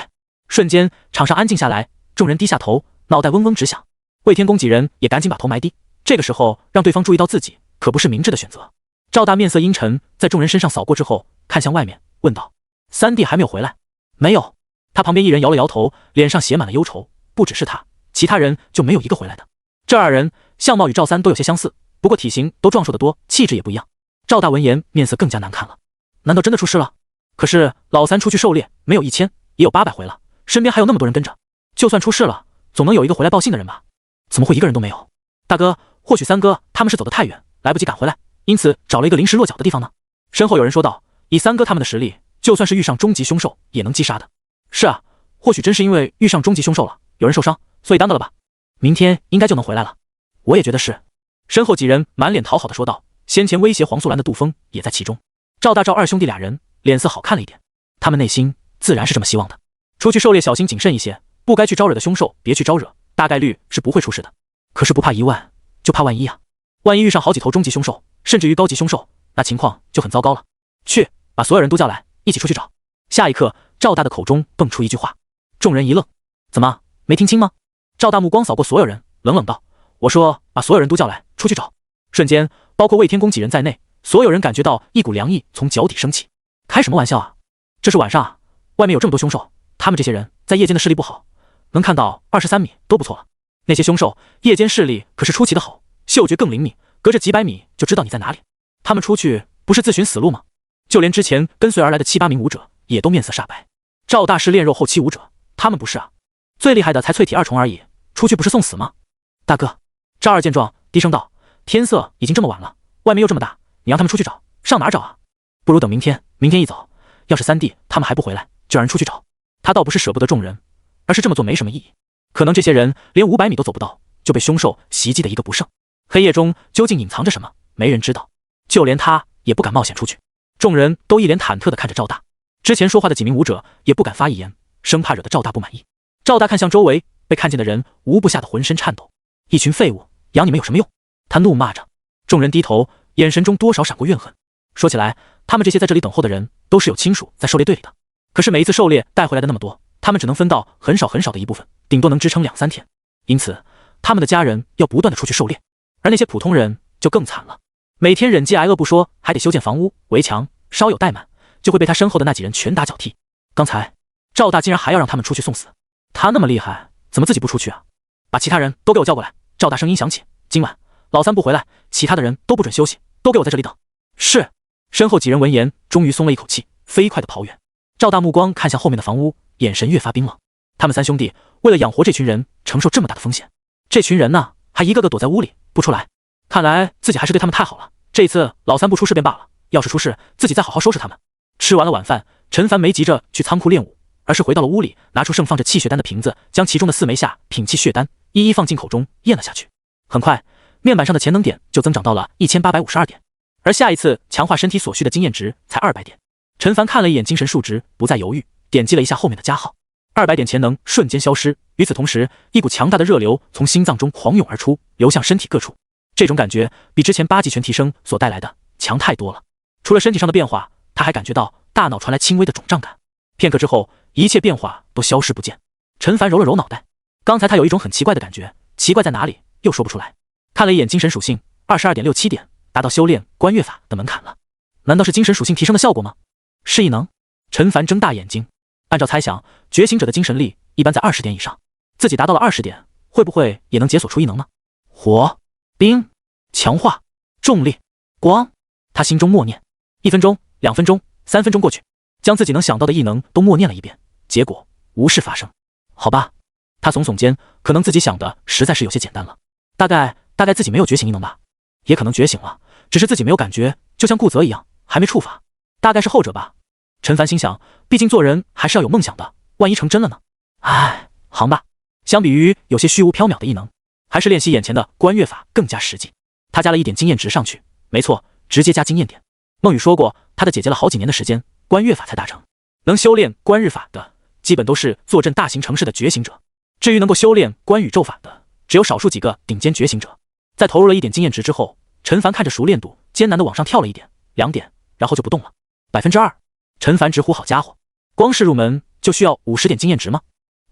瞬间场上安静下来，众人低下头，脑袋嗡嗡直响。魏天公几人也赶紧把头埋低，这个时候让对方注意到自己，可不是明智的选择。赵大面色阴沉，在众人身上扫过之后，看向外面，问道：“三弟还没有回来？”“没有。”他旁边一人摇了摇头，脸上写满了忧愁。不只是他，其他人就没有一个回来的。这2人相貌与赵三都有些相似，不过体型都壮硕得多，气质也不一样。赵大闻言面色更加难看了。难道真的出事了？可是老三出去狩猎，没有1000也有800回了，身边还有那么多人跟着，就算出事了，总能有一个回来报信的人吧？怎么会一个人都没有？大哥，或许三哥他们是走得太远，来不及赶回来，因此找了一个临时落脚的地方呢。身后有人说道：“以三哥他们的实力，就算是遇上终极凶兽也能击杀的。”是啊，或许真是因为遇上终极凶兽了，有人受伤，所以耽搁了吧。明天应该就能回来了。我也觉得是。身后几人满脸讨好的说道，先前威胁黄素兰的杜峰也在其中。赵大赵二兄弟2人脸色好看了一点，他们内心自然是这么希望的。出去狩猎小心谨慎一些，不该去招惹的凶兽别去招惹，大概率是不会出事的。可是不怕1万，就怕万一啊！万一遇上好几头终极凶兽，甚至于高级凶兽，那情况就很糟糕了。去，把所有人都叫来，一起出去找。下一刻，赵大的口中蹦出一句话，众人一愣，怎么没听清吗？赵大目光扫过所有人，冷冷道：“我说把所有人都叫来，出去找。”瞬间，包括魏天公几人在内，所有人感觉到一股凉意从脚底升起。开什么玩笑啊！这是晚上啊，外面有这么多凶兽，他们这些人在夜间的视力不好，能看到23米都不错了。那些凶兽夜间视力可是出奇的好，嗅觉更灵敏，隔着几百米就知道你在哪里。他们出去不是自寻死路吗？就连之前跟随而来的7、8名武者也都面色煞白。赵大是炼肉后期武者，他们不是啊，最厉害的才淬体2重而已，出去不是送死吗？大哥，赵二见状低声道：“天色已经这么晚了，外面又这么大，你让他们出去找，上哪儿找啊？不如等明天一早，要是三弟他们还不回来，就让人出去找。”他倒不是舍不得众人，而是这么做没什么意义。可能这些人连500米都走不到，就被凶兽袭击的一个不剩。黑夜中究竟隐藏着什么，没人知道，就连他也不敢冒险出去。众人都一脸忐忑地看着赵大，之前说话的几名武者也不敢发一言，生怕惹得赵大不满意。赵大看向周围，被看见的人无不吓得浑身颤抖。一群废物，养你们有什么用？他怒骂着。众人低头，眼神中多少闪过怨恨。说起来，他们这些在这里等候的人都是有亲属在狩猎队里的，可是每一次狩猎带回来的那么多，他们只能分到很少的一部分，顶多能支撑2、3天。因此他们的家人要不断的出去狩猎，而那些普通人就更惨了，每天忍饥挨饿不说，还得修建房屋围墙，稍有怠慢就会被他身后的那几人拳打脚踢。刚才赵大竟然还要让他们出去送死，他那么厉害，怎么自己不出去啊？把其他人都给我叫过来。赵大声音响起，今晚老三不回来，其他的人都不准休息，都给我在这里等。是。身后几人闻言终于松了一口气，飞快的跑远。赵大目光看向后面的房屋，眼神越发冰冷。他们3兄弟为了养活这群人，承受这么大的风险，这群人呢，还一个个躲在屋里不出来，看来自己还是对他们太好了。这一次老三不出事便罢了，要是出事，自己再好好收拾他们。吃完了晚饭，陈凡没急着去仓库练武，而是回到了屋里，拿出盛放着气血丹的瓶子，将其中的4枚下品气血丹一一放进口中咽了下去。很快，面板上的潜能点就增长到了1852点，而下一次强化身体所需的经验值才200点。陈凡看了一眼精神数值，不再犹豫，点击了一下后面的加号。200点潜能瞬间消失，与此同时，一股强大的热流从心脏中狂涌而出，流向身体各处。这种感觉比之前8级全提升所带来的强太多了。除了身体上的变化，他还感觉到大脑传来轻微的肿胀感。片刻之后，一切变化都消失不见。陈凡揉了揉脑袋，刚才他有一种很奇怪的感觉，奇怪在哪里又说不出来。看了一眼精神属性，22.67点，达到修炼观月法的门槛了。难道是精神属性提升的效果吗？是异能？陈凡睁大眼睛，按照猜想，觉醒者的精神力一般在20点以上，自己达到了20点，会不会也能解锁出异能呢？火、冰、强化、重力、光。他心中默念，1分钟、2分钟、3分钟过去，将自己能想到的异能都默念了一遍，结果无事发生。好吧，他耸耸肩，可能自己想的实在是有些简单了。大概自己没有觉醒异能吧，也可能觉醒了，只是自己没有感觉，就像顾泽一样，还没触发。大概是后者吧。陈凡心想，毕竟做人还是要有梦想的，万一成真了呢？唉，行吧。相比于有些虚无缥缈的异能，还是练习眼前的观月法更加实际。他加了一点经验值上去，没错，直接加经验点。孟雨说过，他的姐姐了好几年的时间，观月法才达成。能修炼观日法的，基本都是坐镇大型城市的觉醒者。至于能够修炼观宇宙法的，只有少数几个顶尖觉醒者。在投入了一点经验值之后，陈凡看着熟练度，艰难的往上跳了1点、2点，然后就不动了。2%，陈凡直呼好家伙，光是入门就需要50点经验值吗？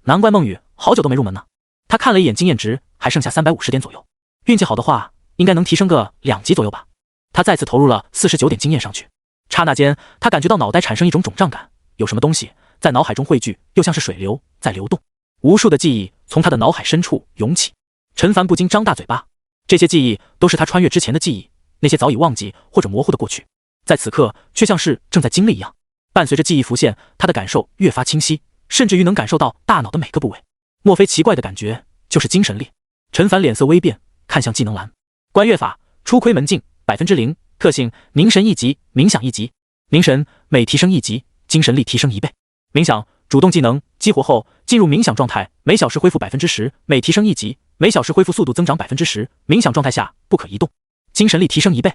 难怪孟雨好久都没入门呢。他看了一眼经验值，还剩下350点左右，运气好的话，应该能提升个2级左右吧。他再次投入了49点经验上去，刹那间，他感觉到脑袋产生一种肿胀感，有什么东西在脑海中汇聚，又像是水流在流动，无数的记忆从他的脑海深处涌起。陈凡不禁张大嘴巴，这些记忆都是他穿越之前的记忆，那些早已忘记或者模糊的过去，在此刻却像是正在经历一样。伴随着记忆浮现，他的感受越发清晰，甚至于能感受到大脑的每个部位。莫非奇怪的感觉就是精神力？陈凡脸色微变，看向技能栏，观月法初窥门径0%，特性凝神1级，冥想1级。凝神每提升1级，精神力提升1倍。冥想主动技能激活后进入冥想状态，每小时恢复10%，每提升1级，每小时恢复速度增长10%。冥想状态下不可移动，精神力提升1倍。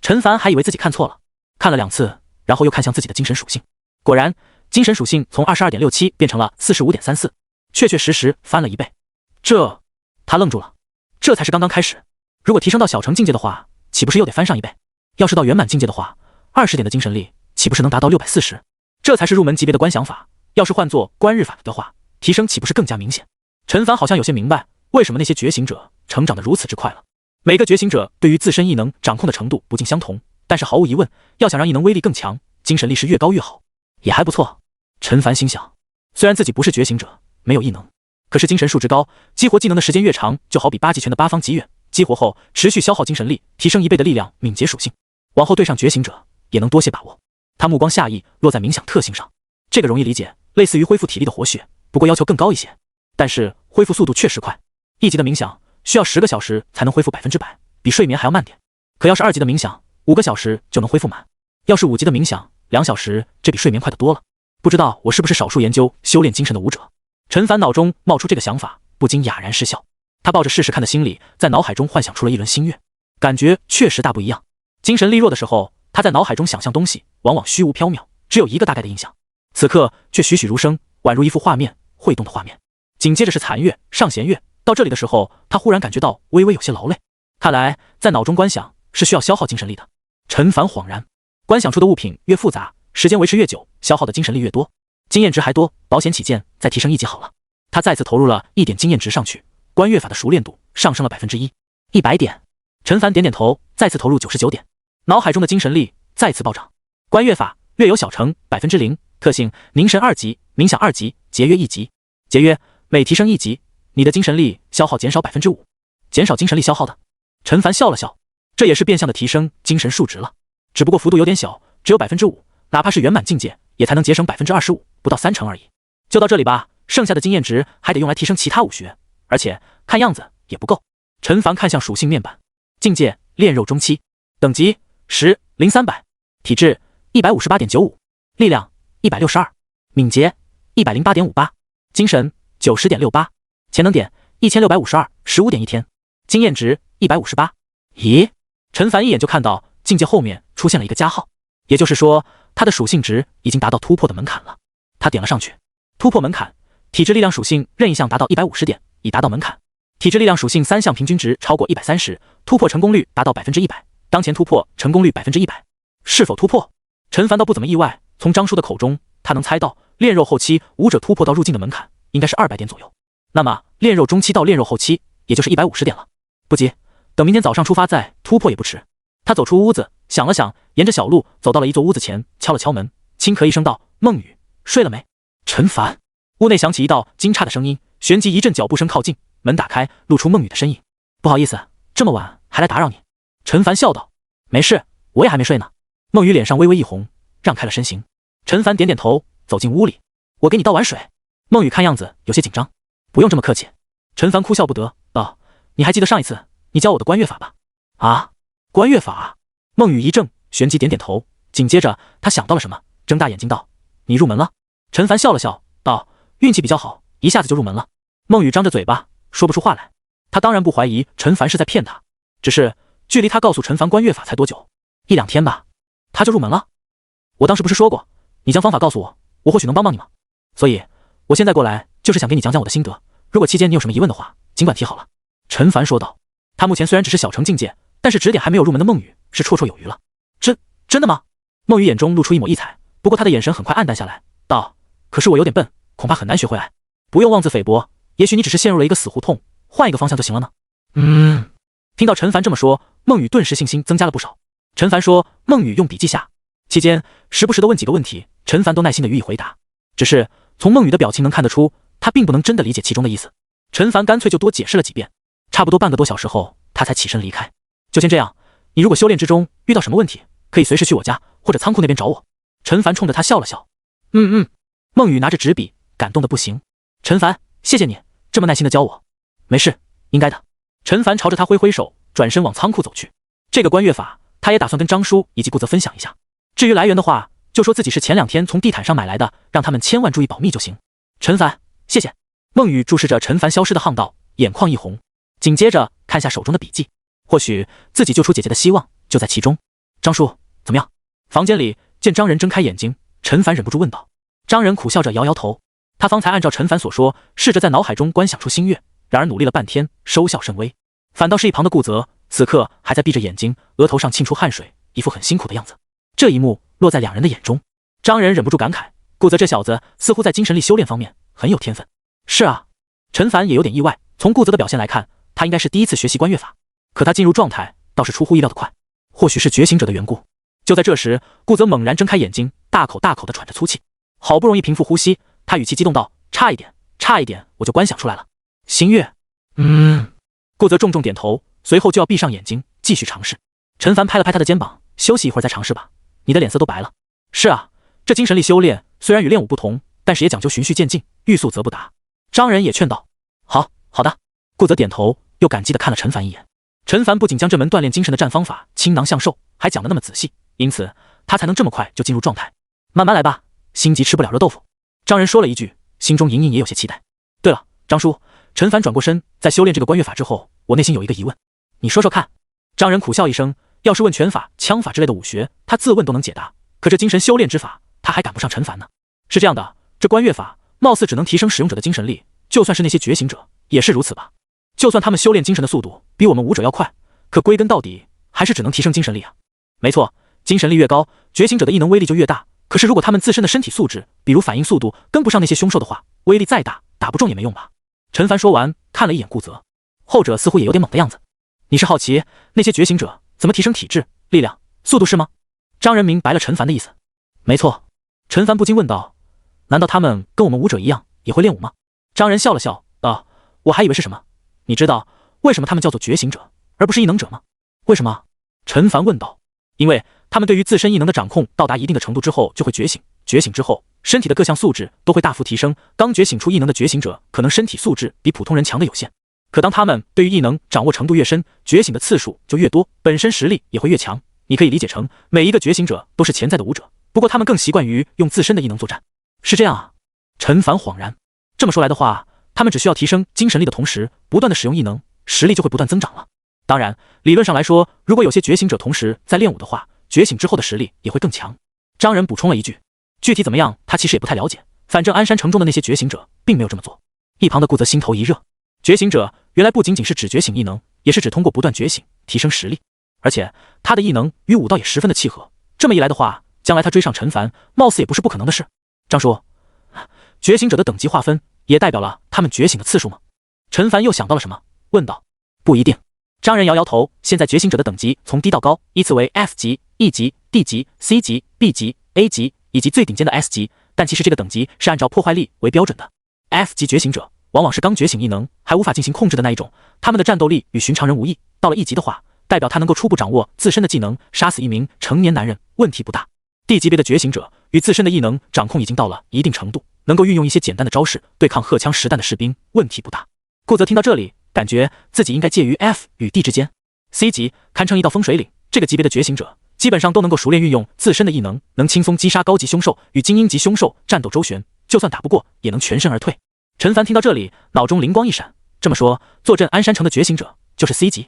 陈凡还以为自己看错了，看了2次，然后又看向自己的精神属性，果然精神属性从 22.67 变成了 45.34， 确确实实翻了1倍。他愣住了，这才是刚刚开始，如果提升到小成境界的话，岂不是又得翻上1倍？要是到圆满境界的话，20点的精神力岂不是能达到640？这才是入门级别的观想法，要是换作观日法的话，提升岂不是更加明显？陈凡好像有些明白为什么那些觉醒者成长得如此之快了。每个觉醒者对于自身异能掌控的程度不尽相同，但是毫无疑问，要想让异能威力更强，精神力是越高越好，也还不错。陈凡心想，虽然自己不是觉醒者，没有异能，可是精神数值高，激活技能的时间越长，就好比8极拳的8方极远，激活后持续消耗精神力，提升1倍的力量敏捷属性，往后对上觉醒者也能多些把握。他目光下意落在冥想特性上，这个容易理解，类似于恢复体力的活血，不过要求更高一些，但是恢复速度确实快。1级的冥想需要10个小时才能恢复100%，比睡眠还要慢点。可要是2级的冥想，5个小时就能恢复满；要是5级的冥想，2小时，这比睡眠快得多了。不知道我是不是少数研究修炼精神的武者？陈凡脑中冒出这个想法，不禁哑然失笑。他抱着试试看的心理，在脑海中幻想出了一轮新月，感觉确实大不一样。精神力弱的时候，他在脑海中想象东西往往虚无缥缈，只有一个大概的印象，此刻却栩栩如生，宛如一幅画面，会动的画面。紧接着是残月、上弦月，到这里的时候，他忽然感觉到微微有些劳累，看来在脑中观想是需要消耗精神力的。陈凡恍然，观想出的物品越复杂，时间维持越久，消耗的精神力越多，经验值还多，保险起见再提升1级好了。他再次投入了1点经验值上去，观月法的熟练度上升了1%，100点。陈凡点点头，再次投入99点，脑海中的精神力再次暴涨。观月法略有小成0%，特性凝神2级，冥想2级，节约1级。节约每提升1级，你的精神力消耗减少5%，减少精神力消耗的。陈凡笑了笑，这也是变相的提升精神数值了，只不过幅度有点小，只有5%，哪怕是圆满境界也才能节省25%，不到30%而已。就到这里吧，剩下的经验值还得用来提升其他武学，而且看样子也不够。陈凡看向属性面板，境界炼肉中期，等级10 0300，体质158.95，力量162，敏捷108.58，精神90.68，潜能点1652 ，15点1天，经验值158。咦，陈凡一眼就看到境界后面出现了一个加号，也就是说他的属性值已经达到突破的门槛了。他点了上去，突破门槛，体质力量属性任意项达到150点，已达到门槛。体质力量属性3项平均值超过130，突破成功率达到100%，当前突破成功率100%。是否突破？陈凡倒不怎么意外，从张叔的口中他能猜到炼肉后期武者突破到入境的门槛应该是200点左右，那么炼肉中期到炼肉后期也就是150点了。不急，等明天早上出发再突破也不迟。他走出屋子，想了想，沿着小路走到了一座屋子前，敲了敲门，轻咳一声道：“孟雨，睡了没？”陈凡。屋内响起一道惊诧的声音，旋即一阵脚步声靠近，门打开，露出孟雨的身影。不好意思，这么晚还来打扰你。陈凡笑道：“没事，我也还没睡呢。”孟雨脸上微微一红，让开了身形。陈凡点点头，走进屋里：“我给你倒碗水。”孟雨看样子有些紧张：“不用这么客气。陈凡哭笑不得道：“你还记得上一次你教我的观月法吧？”啊，观月法？孟雨一怔，旋即点点头，紧接着他想到了什么，睁大眼睛道：“你入门了？”陈凡笑了笑道：“运气比较好，一下子就入门了。”孟雨张着嘴巴说不出话来。他当然不怀疑陈凡是在骗他，只是距离他告诉陈凡观月法才多久？1-2天吧，他就入门了。我当时不是说过，你将方法告诉我，我或许能帮帮你吗？所以我现在过来就是想给你讲讲我的心得，如果期间你有什么疑问的话，尽管提好了。陈凡说道。他目前虽然只是小成境界，但是指点还没有入门的孟雨是绰绰有余了。真的吗？孟雨眼中露出一抹异彩，不过他的眼神很快暗淡下来，道：“可是我有点笨，恐怕很难学会来。不用妄自菲薄，也许你只是陷入了一个死胡同，换一个方向就行了呢。”听到陈凡这么说，孟雨顿时信心增加了不少。陈凡说孟雨用笔记下，期间时不时的问几个问题，陈凡都耐心的予以回答。只是从孟雨的表情能看得出，他并不能真的理解其中的意思。陈凡干脆就多解释了几遍，差不多半个多小时后，他才起身离开。就先这样，你如果修炼之中遇到什么问题，可以随时去我家或者仓库那边找我。陈凡冲着他笑了笑。孟雨拿着纸笔，感动的不行。陈凡，谢谢你这么耐心的教我。没事，应该的。陈凡朝着他挥挥手，转身往仓库走去。这个观月法，他也打算跟张叔以及顾泽分享一下。至于来源的话，就说自己是前2天从地毯上买来的，让他们千万注意保密就行。陈凡，谢谢。孟雨注视着陈凡消失的巷道，眼眶一红，紧接着看下手中的笔记，或许自己救出姐姐的希望就在其中。张叔，怎么样？房间里见张仁睁开眼睛，陈凡忍不住问道。张仁苦笑着摇摇头，他方才按照陈凡所说，试着在脑海中观想出星月，然而努力了半天，收效甚微。反倒是一旁的顾泽，此刻还在闭着眼睛，额头上沁出汗水，一副很辛苦的样子。这一幕落在2人的眼中，张仁忍不住感慨，顾泽这小子似乎在精神力修炼方面很有天分。是啊，陈凡也有点意外，从顾泽的表现来看，他应该是第一次学习观月法，可他进入状态倒是出乎意料的快，或许是觉醒者的缘故。就在这时，顾泽猛然睁开眼睛，大口大口地喘着粗气，好不容易平复呼吸，他语气激动道：“差一点，我就观想出来了，星月。”顾泽重重点头，随后就要闭上眼睛继续尝试。陈凡拍了拍他的肩膀：“休息一会儿再尝试吧，你的脸色都白了。”是啊，这精神力修炼虽然与练武不同，但是也讲究循序渐进，欲速则不达。张仁也劝道：“好的。”顾泽点头，又感激地看了陈凡一眼。陈凡不仅将这门锻炼精神的战方法倾囊相授，还讲得那么仔细，因此他才能这么快就进入状态。慢慢来吧，心急吃不了热豆腐。张仁说了一句，心中隐隐也有些期待。对了，张叔，陈凡转过身，在修炼这个观月法之后，我内心有一个疑问，你说说看。张仁苦笑一声，要是问拳法、枪法之类的武学，他自问都能解答，可这精神修炼之法，他还赶不上陈凡呢。是这样的，这观月法貌似只能提升使用者的精神力，就算是那些觉醒者也是如此吧。就算他们修炼精神的速度比我们武者要快，可归根到底还是只能提升精神力啊。没错，精神力越高，觉醒者的异能威力就越大，可是如果他们自身的身体素质，比如反应速度跟不上那些凶兽的话，威力再大，打不中也没用吧。陈凡说完，看了一眼顾泽，后者似乎也有点懵的样子。你是好奇那些觉醒者怎么提升体质、力量、速度是吗？张仁明白了陈凡的意思。没错。陈凡不禁问道，难道他们跟我们武者一样也会练武吗？张仁笑了笑道，我还以为是什么。你知道为什么他们叫做觉醒者而不是异能者吗？为什么？陈凡问道。因为他们对于自身异能的掌控到达一定的程度之后就会觉醒，觉醒之后身体的各项素质都会大幅提升。刚觉醒出异能的觉醒者可能身体素质比普通人强的有限，可当他们对于异能掌握程度越深，觉醒的次数就越多，本身实力也会越强。你可以理解成每一个觉醒者都是潜在的武者，不过他们更习惯于用自身的异能作战。是这样啊？陈凡恍然。这么说来的话，他们只需要提升精神力的同时不断的使用异能，实力就会不断增长了。当然理论上来说，如果有些觉醒者同时在练武的话，觉醒之后的实力也会更强。张仁补充了一句，具体怎么样他其实也不太了解，反正鞍山城中的那些觉醒者并没有这么做。一旁的顾泽心头一热，觉醒者原来不仅仅是指觉醒异能，也是指通过不断觉醒提升实力，而且他的异能与武道也十分的契合。这么一来的话，将来他追上陈凡貌似也不是不可能的事。张叔，觉醒者的等级划分也代表了他们觉醒的次数吗？陈凡又想到了什么，问道。不一定。张仁摇摇头，现在觉醒者的等级从低到高依次为 F 级、E 级、D 级、C 级、B 级、A 级以及最顶尖的 S 级，但其实这个等级是按照破坏力为标准的。F 级觉醒者往往是刚觉醒异能还无法进行控制的那一种，他们的战斗力与寻常人无异。到了 E 级的话，代表他能够初步掌握自身的技能，杀死一名成年男人问题不大。D 级别的觉醒者与自身的异能掌控已经到了一定程度，能够运用一些简单的招式对抗荷枪实弹的士兵，问题不大。顾泽听到这里，感觉自己应该介于 F 与 D 之间。C 级堪称一道风水岭，这个级别的觉醒者基本上都能够熟练运用自身的异能，能轻松击杀高级凶兽，与精英级凶兽战斗周旋，就算打不过，也能全身而退。陈凡听到这里，脑中灵光一闪，这么说，坐镇安山城的觉醒者就是 C 级。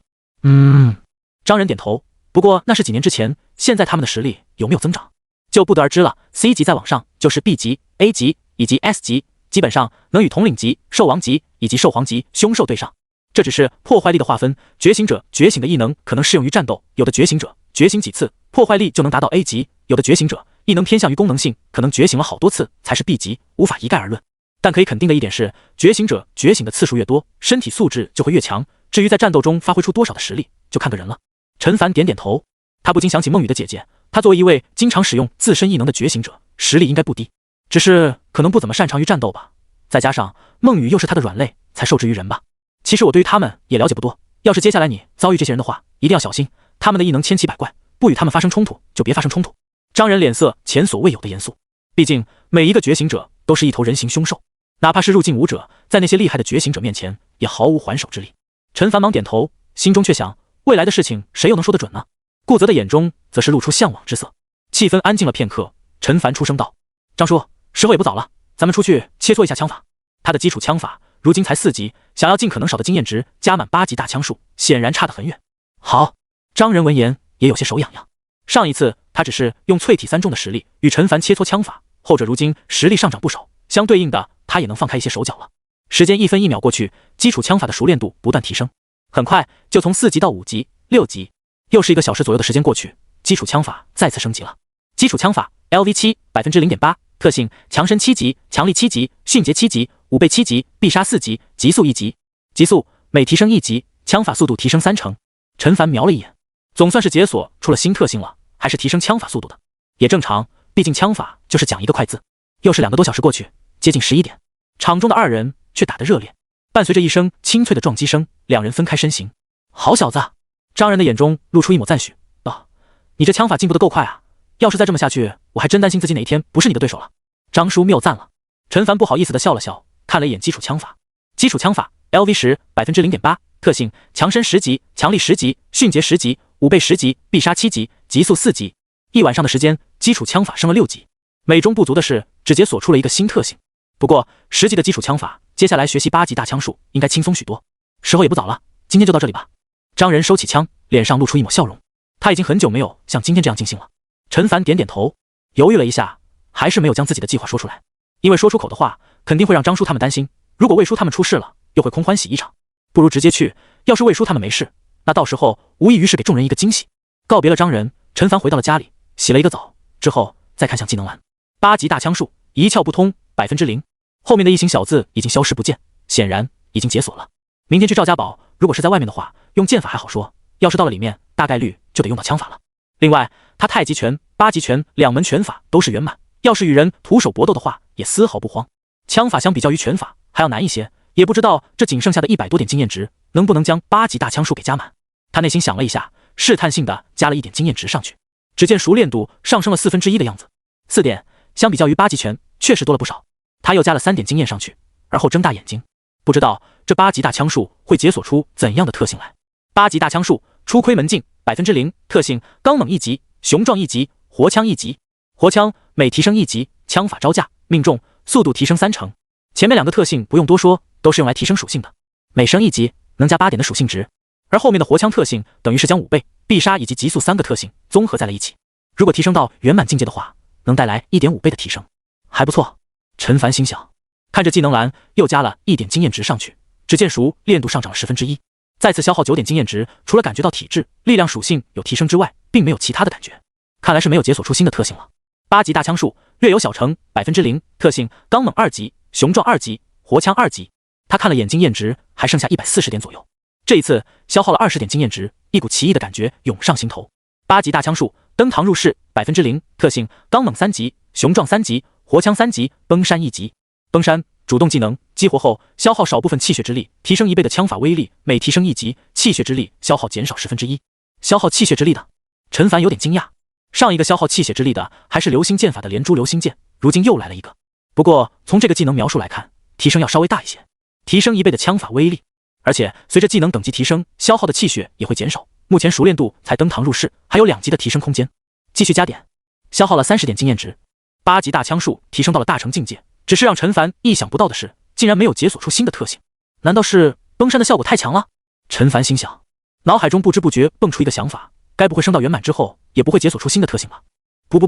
张仁点头。不过那是几年之前，现在他们的实力有没有增长，就不得而知了。C 级再往上就是 B 级、A 级以及 S 级，基本上能与统领级、兽王级以及兽皇级凶兽对上。这只是破坏力的划分，觉醒者觉醒的异能可能适用于战斗，有的觉醒者觉醒几次，破坏力就能达到 A 级，有的觉醒者异能偏向于功能性，可能觉醒了好多次才是 B 级，无法一概而论。但可以肯定的一点是，觉醒者觉醒的次数越多，身体素质就会越强，至于在战斗中发挥出多少的实力，就看个人了。陈凡点点头，他不禁想起梦雨的姐姐，她作为一位经常使用自身异能的觉醒者，实力应该不低，只是可能不怎么擅长于战斗吧。再加上梦雨又是她的软肋，才受制于人吧。其实我对于他们也了解不多，要是接下来你遭遇这些人的话，一定要小心，他们的异能千奇百怪，不与他们发生冲突就别发生冲突。张仁脸色前所未有的严肃，毕竟每一个觉醒者都是一头人形凶兽，哪怕是入境武者，在那些厉害的觉醒者面前也毫无还手之力。陈凡忙点头，心中却想，未来的事情谁又能说得准呢？顾泽的眼中则是露出向往之色。气氛安静了片刻，陈凡出声道：张叔，时候也不早了，咱们出去切磋一下枪法。他的基础枪法如今才4级，想要尽可能少的经验值加满8级大枪术，显然差得很远。好，张仁闻言也有些手痒痒。上一次他只是用淬体3重的实力与陈凡切磋枪法，后者如今实力上涨不少，相对应的他也能放开一些手脚了。时间1分1秒过去，基础枪法的熟练度不断提升，很快就从4级到5级、6级，又是1个小时左右的时间过去，基础枪法再次升级了。基础枪法 LV7 0.8%， 特性强身7级、强力7级、迅捷7级、5倍7级、必杀4级、极速1级。极速每提升1级，枪法速度提升3成。陈凡瞄了一眼，总算是解锁出了新特性了，还是提升枪法速度的，也正常，毕竟枪法就是讲一个快字。又是2个多小时过去，接近11点，场中的2人却打得热烈，伴随着一声清脆的撞击声，两人分开身形。好小子！张仁的眼中露出一抹赞许，你这枪法进步得够快啊，要是再这么下去，我还真担心自己哪一天不是你的对手了。张叔谬赞了。陈凡不好意思地笑了笑，看了一眼基础枪法。基础枪法 LV10 0.8%， 特性强身10级、强力10级、迅捷10级、5倍10级、必杀7级、极速4级。一晚上的时间，基础枪法升了6级。美中不足的是，只解锁出了一个新特性。不过10级的基础枪法，接下来学习8级大枪术应该轻松许多。时候也不早了，今天就到这里吧。张仁收起枪，脸上露出一抹笑容。他已经很久没有像今天这样尽兴了。陈凡点点头，犹豫了一下，还是没有将自己的计划说出来，因为说出口的话肯定会让张叔他们担心，如果魏叔他们出事了，又会空欢喜一场，不如直接去。要是魏叔他们没事，那到时候无异于是给众人一个惊喜。告别了张仁，陈凡回到了家里，洗了一个澡之后再看向技能栏，8级大枪术一窍不通0%，后面的一行小字已经消失不见，显然已经解锁了。明天去赵家堡，如果是在外面的话，用剑法还好说，要是到了里面，大概率就得用到枪法了。另外，他太极拳、8级拳2门拳法都是圆满，要是与人徒手搏斗的话，也丝毫不慌。枪法相比较于拳法还要难一些，也不知道这仅剩下的100多点经验值能不能将8级大枪术给加满。他内心想了一下，试探性的加了1点经验值上去，只见熟练度上升了1/4的样子。4点，相比较于8级拳确实多了不少。他又加了3点经验上去，而后睁大眼睛，不知道这8级大枪术会解锁出怎样的特性来。8级大枪术初窥门径0%，特性刚猛1级、雄壮1级、活枪1级。活枪每提升1级，枪法招架、命中、速度提升3成。前面2个特性不用多说，都是用来提升属性的，每升1级能加8点的属性值。而后面的活枪特性等于是将5倍、必杀以及极速3个特性综合在了一起，如果提升到圆满境界的话，能带来1.5倍的提升，还不错。陈凡心想，看着技能栏又加了1点经验值上去，只见熟练度上涨了1/10，再次消耗9点经验值，除了感觉到体质、力量属性有提升之外，并没有其他的感觉。看来是没有解锁出新的特性了。8级大枪术略有小成0%，特性刚猛2级、雄壮2级、活枪2级。他看了眼经验值，还剩下140点左右。这一次消耗了20点经验值，一股奇异的感觉涌上心头。8级大枪术登堂入室0%，特性刚猛3级、雄壮3级、活枪3级、崩山1级。崩山主动技能激活后，消耗少部分气血之力，提升1倍的枪法威力，每提升1级，气血之力消耗减少1/10。消耗气血之力的，陈凡有点惊讶。上一个消耗气血之力的还是流星剑法的连珠流星剑，如今又来了一个。不过从这个技能描述来看，提升要稍微大一些，提升1倍的枪法威力，而且随着技能等级提升，消耗的气血也会减少。目前熟练度才登堂入室，还有2级的提升空间。继续加点，消耗了30点经验值，8级大枪术提升到了大成境界。只是让陈凡意想不到的是，竟然没有解锁出新的特性。难道是崩山的效果太强了？陈凡心想，脑海中不知不觉蹦出一个想法，该不会升到圆满之后也不会解锁出新的特性吧？不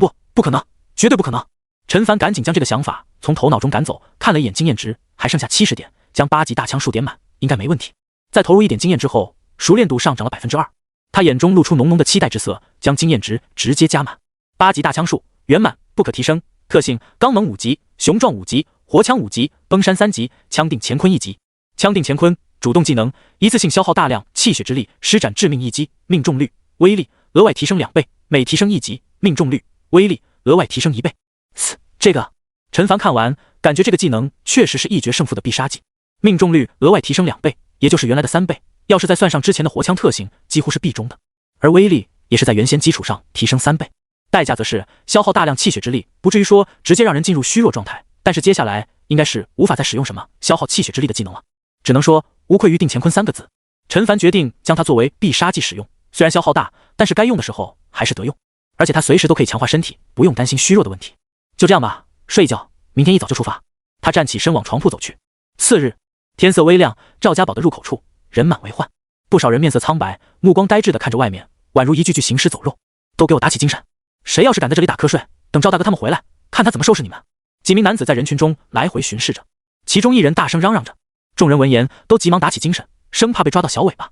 可能，绝对不可能！陈凡赶紧将这个想法从头脑中赶走，看了一眼经验值，还剩下70点，将8级大枪术点满应该没问题。再投入1点经验之后，熟练度上涨了 2%。他眼中露出浓浓的期待之色，将经验值直接加满。8级大枪术圆满，不可提升。特性：刚猛5级，雄壮5级，活枪5级，崩山3级，枪定乾坤1级。枪定乾坤主动技能，一次性消耗大量气血之力，施展致命一击，命中率、威力额外提升2倍，每提升1级，命中率、威力额外提升1倍。这个陈凡看完，感觉这个技能确实是一决胜负的必杀技。命中率额外提升2倍，也就是原来的3倍，要是再算上之前的活枪特性，几乎是必中的。而威力也是在原先基础上提升3倍，代价则是消耗大量气血之力，不至于说直接让人进入虚弱状态，但是接下来应该是无法再使用什么消耗气血之力的技能了。只能说无愧于定乾坤3个字。陈凡决定将它作为必杀技使用，虽然消耗大，但是该用的时候还是得用，而且他随时都可以强化身体，不用担心虚弱的问题。就这样吧，睡一觉，明天一早就出发。他站起身往床铺走去。次日，天色微亮，赵家堡的入口处人满为患，不少人面色苍白，目光呆滞地看着外面，宛如一具具行尸走肉。都给我打起精神，谁要是敢在这里打瞌睡，等赵大哥他们回来，看他怎么收拾你们。几名男子在人群中来回巡视着，其中一人大声嚷嚷着。众人闻言都急忙打起精神，生怕被抓到小尾巴。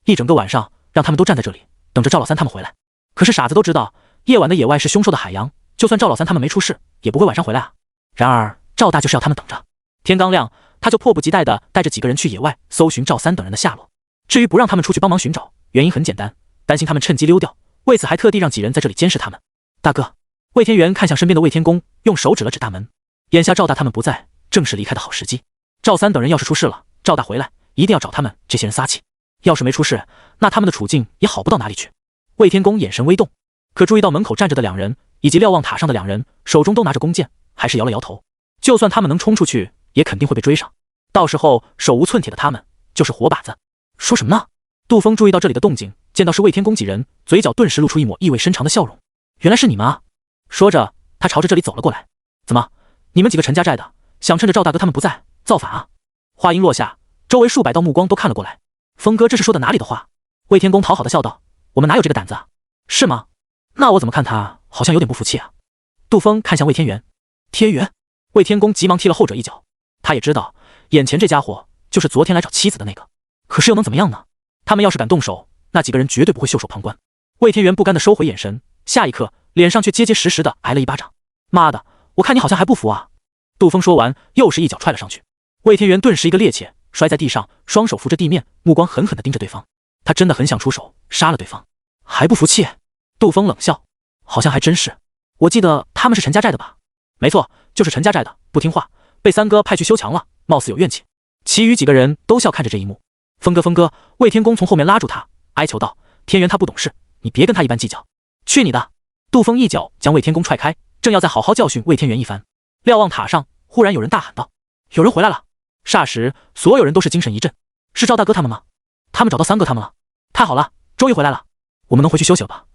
一整个晚上让他们都站在这里，等着赵老三他们回来。可是傻子都知道，夜晚的野外是凶兽的海洋，就算赵老三他们没出事，也不会晚上回来啊。然而赵大就是要他们等着。天刚亮，他就迫不及待地带着几个人去野外搜寻赵三等人的下落。至于不让他们出去帮忙寻找，原因很简单，担心他们趁机溜掉，为此还特地让几人在这里监视他们。大哥，魏天元看向身边的魏天公，用手指了指大门。眼下赵大他们不在，正是离开的好时机。赵三等人要是出事了，赵大回来一定要找他们这些人撒气。要是没出事，那他们的处境也好不到哪里去。魏天公眼神微动，可注意到门口站着的2人以及瞭望塔上的2人手中都拿着弓箭，还是摇了摇头。就算他们能冲出去，也肯定会被追上，到时候手无寸铁的他们就是活靶子。说什么呢？杜峰注意到这里的动静，见到是魏天公几人，嘴角顿时露出一抹意味深长的笑容。原来是你们啊！说着，他朝着这里走了过来。怎么，你们几个陈家寨的，想趁着赵大哥他们不在造反啊？话音落下，周围数百道目光都看了过来。峰哥这是说的哪里的话？魏天公讨好的笑道：我们哪有这个胆子啊？是吗？那我怎么看他好像有点不服气啊？杜峰看向魏天元。天元？魏天公急忙踢了后者一脚。他也知道眼前这家伙就是昨天来找妻子的那个，可是又能怎么样呢？他们要是敢动手，那几个人绝对不会袖手旁观。魏天元不甘地收回眼神，下一刻脸上却结结实实地挨了一巴掌。妈的，我看你好像还不服啊！杜峰说完，又是一脚踹了上去。魏天元顿时一个趔趄，摔在地上，双手扶着地面，目光狠狠地盯着对方。他真的很想出手杀了对方。还不服气？杜峰冷笑，好像还真是。我记得他们是陈家寨的吧？没错，就是陈家寨的，不听话，被三哥派去修墙了，貌似有怨气。其余几个人都笑看着这一幕。峰哥，魏天公从后面拉住他，哀求道：天元他不懂事，你别跟他一般计较。去你的！杜峰一脚将魏天公踹开，正要再好好教训魏天元一番，瞭望塔上忽然有人大喊道：有人回来了！霎时所有人都是精神一振，是赵大哥他们吗？他们找到三哥他们了，太好了，终于回来了，我们能回去休息了吧？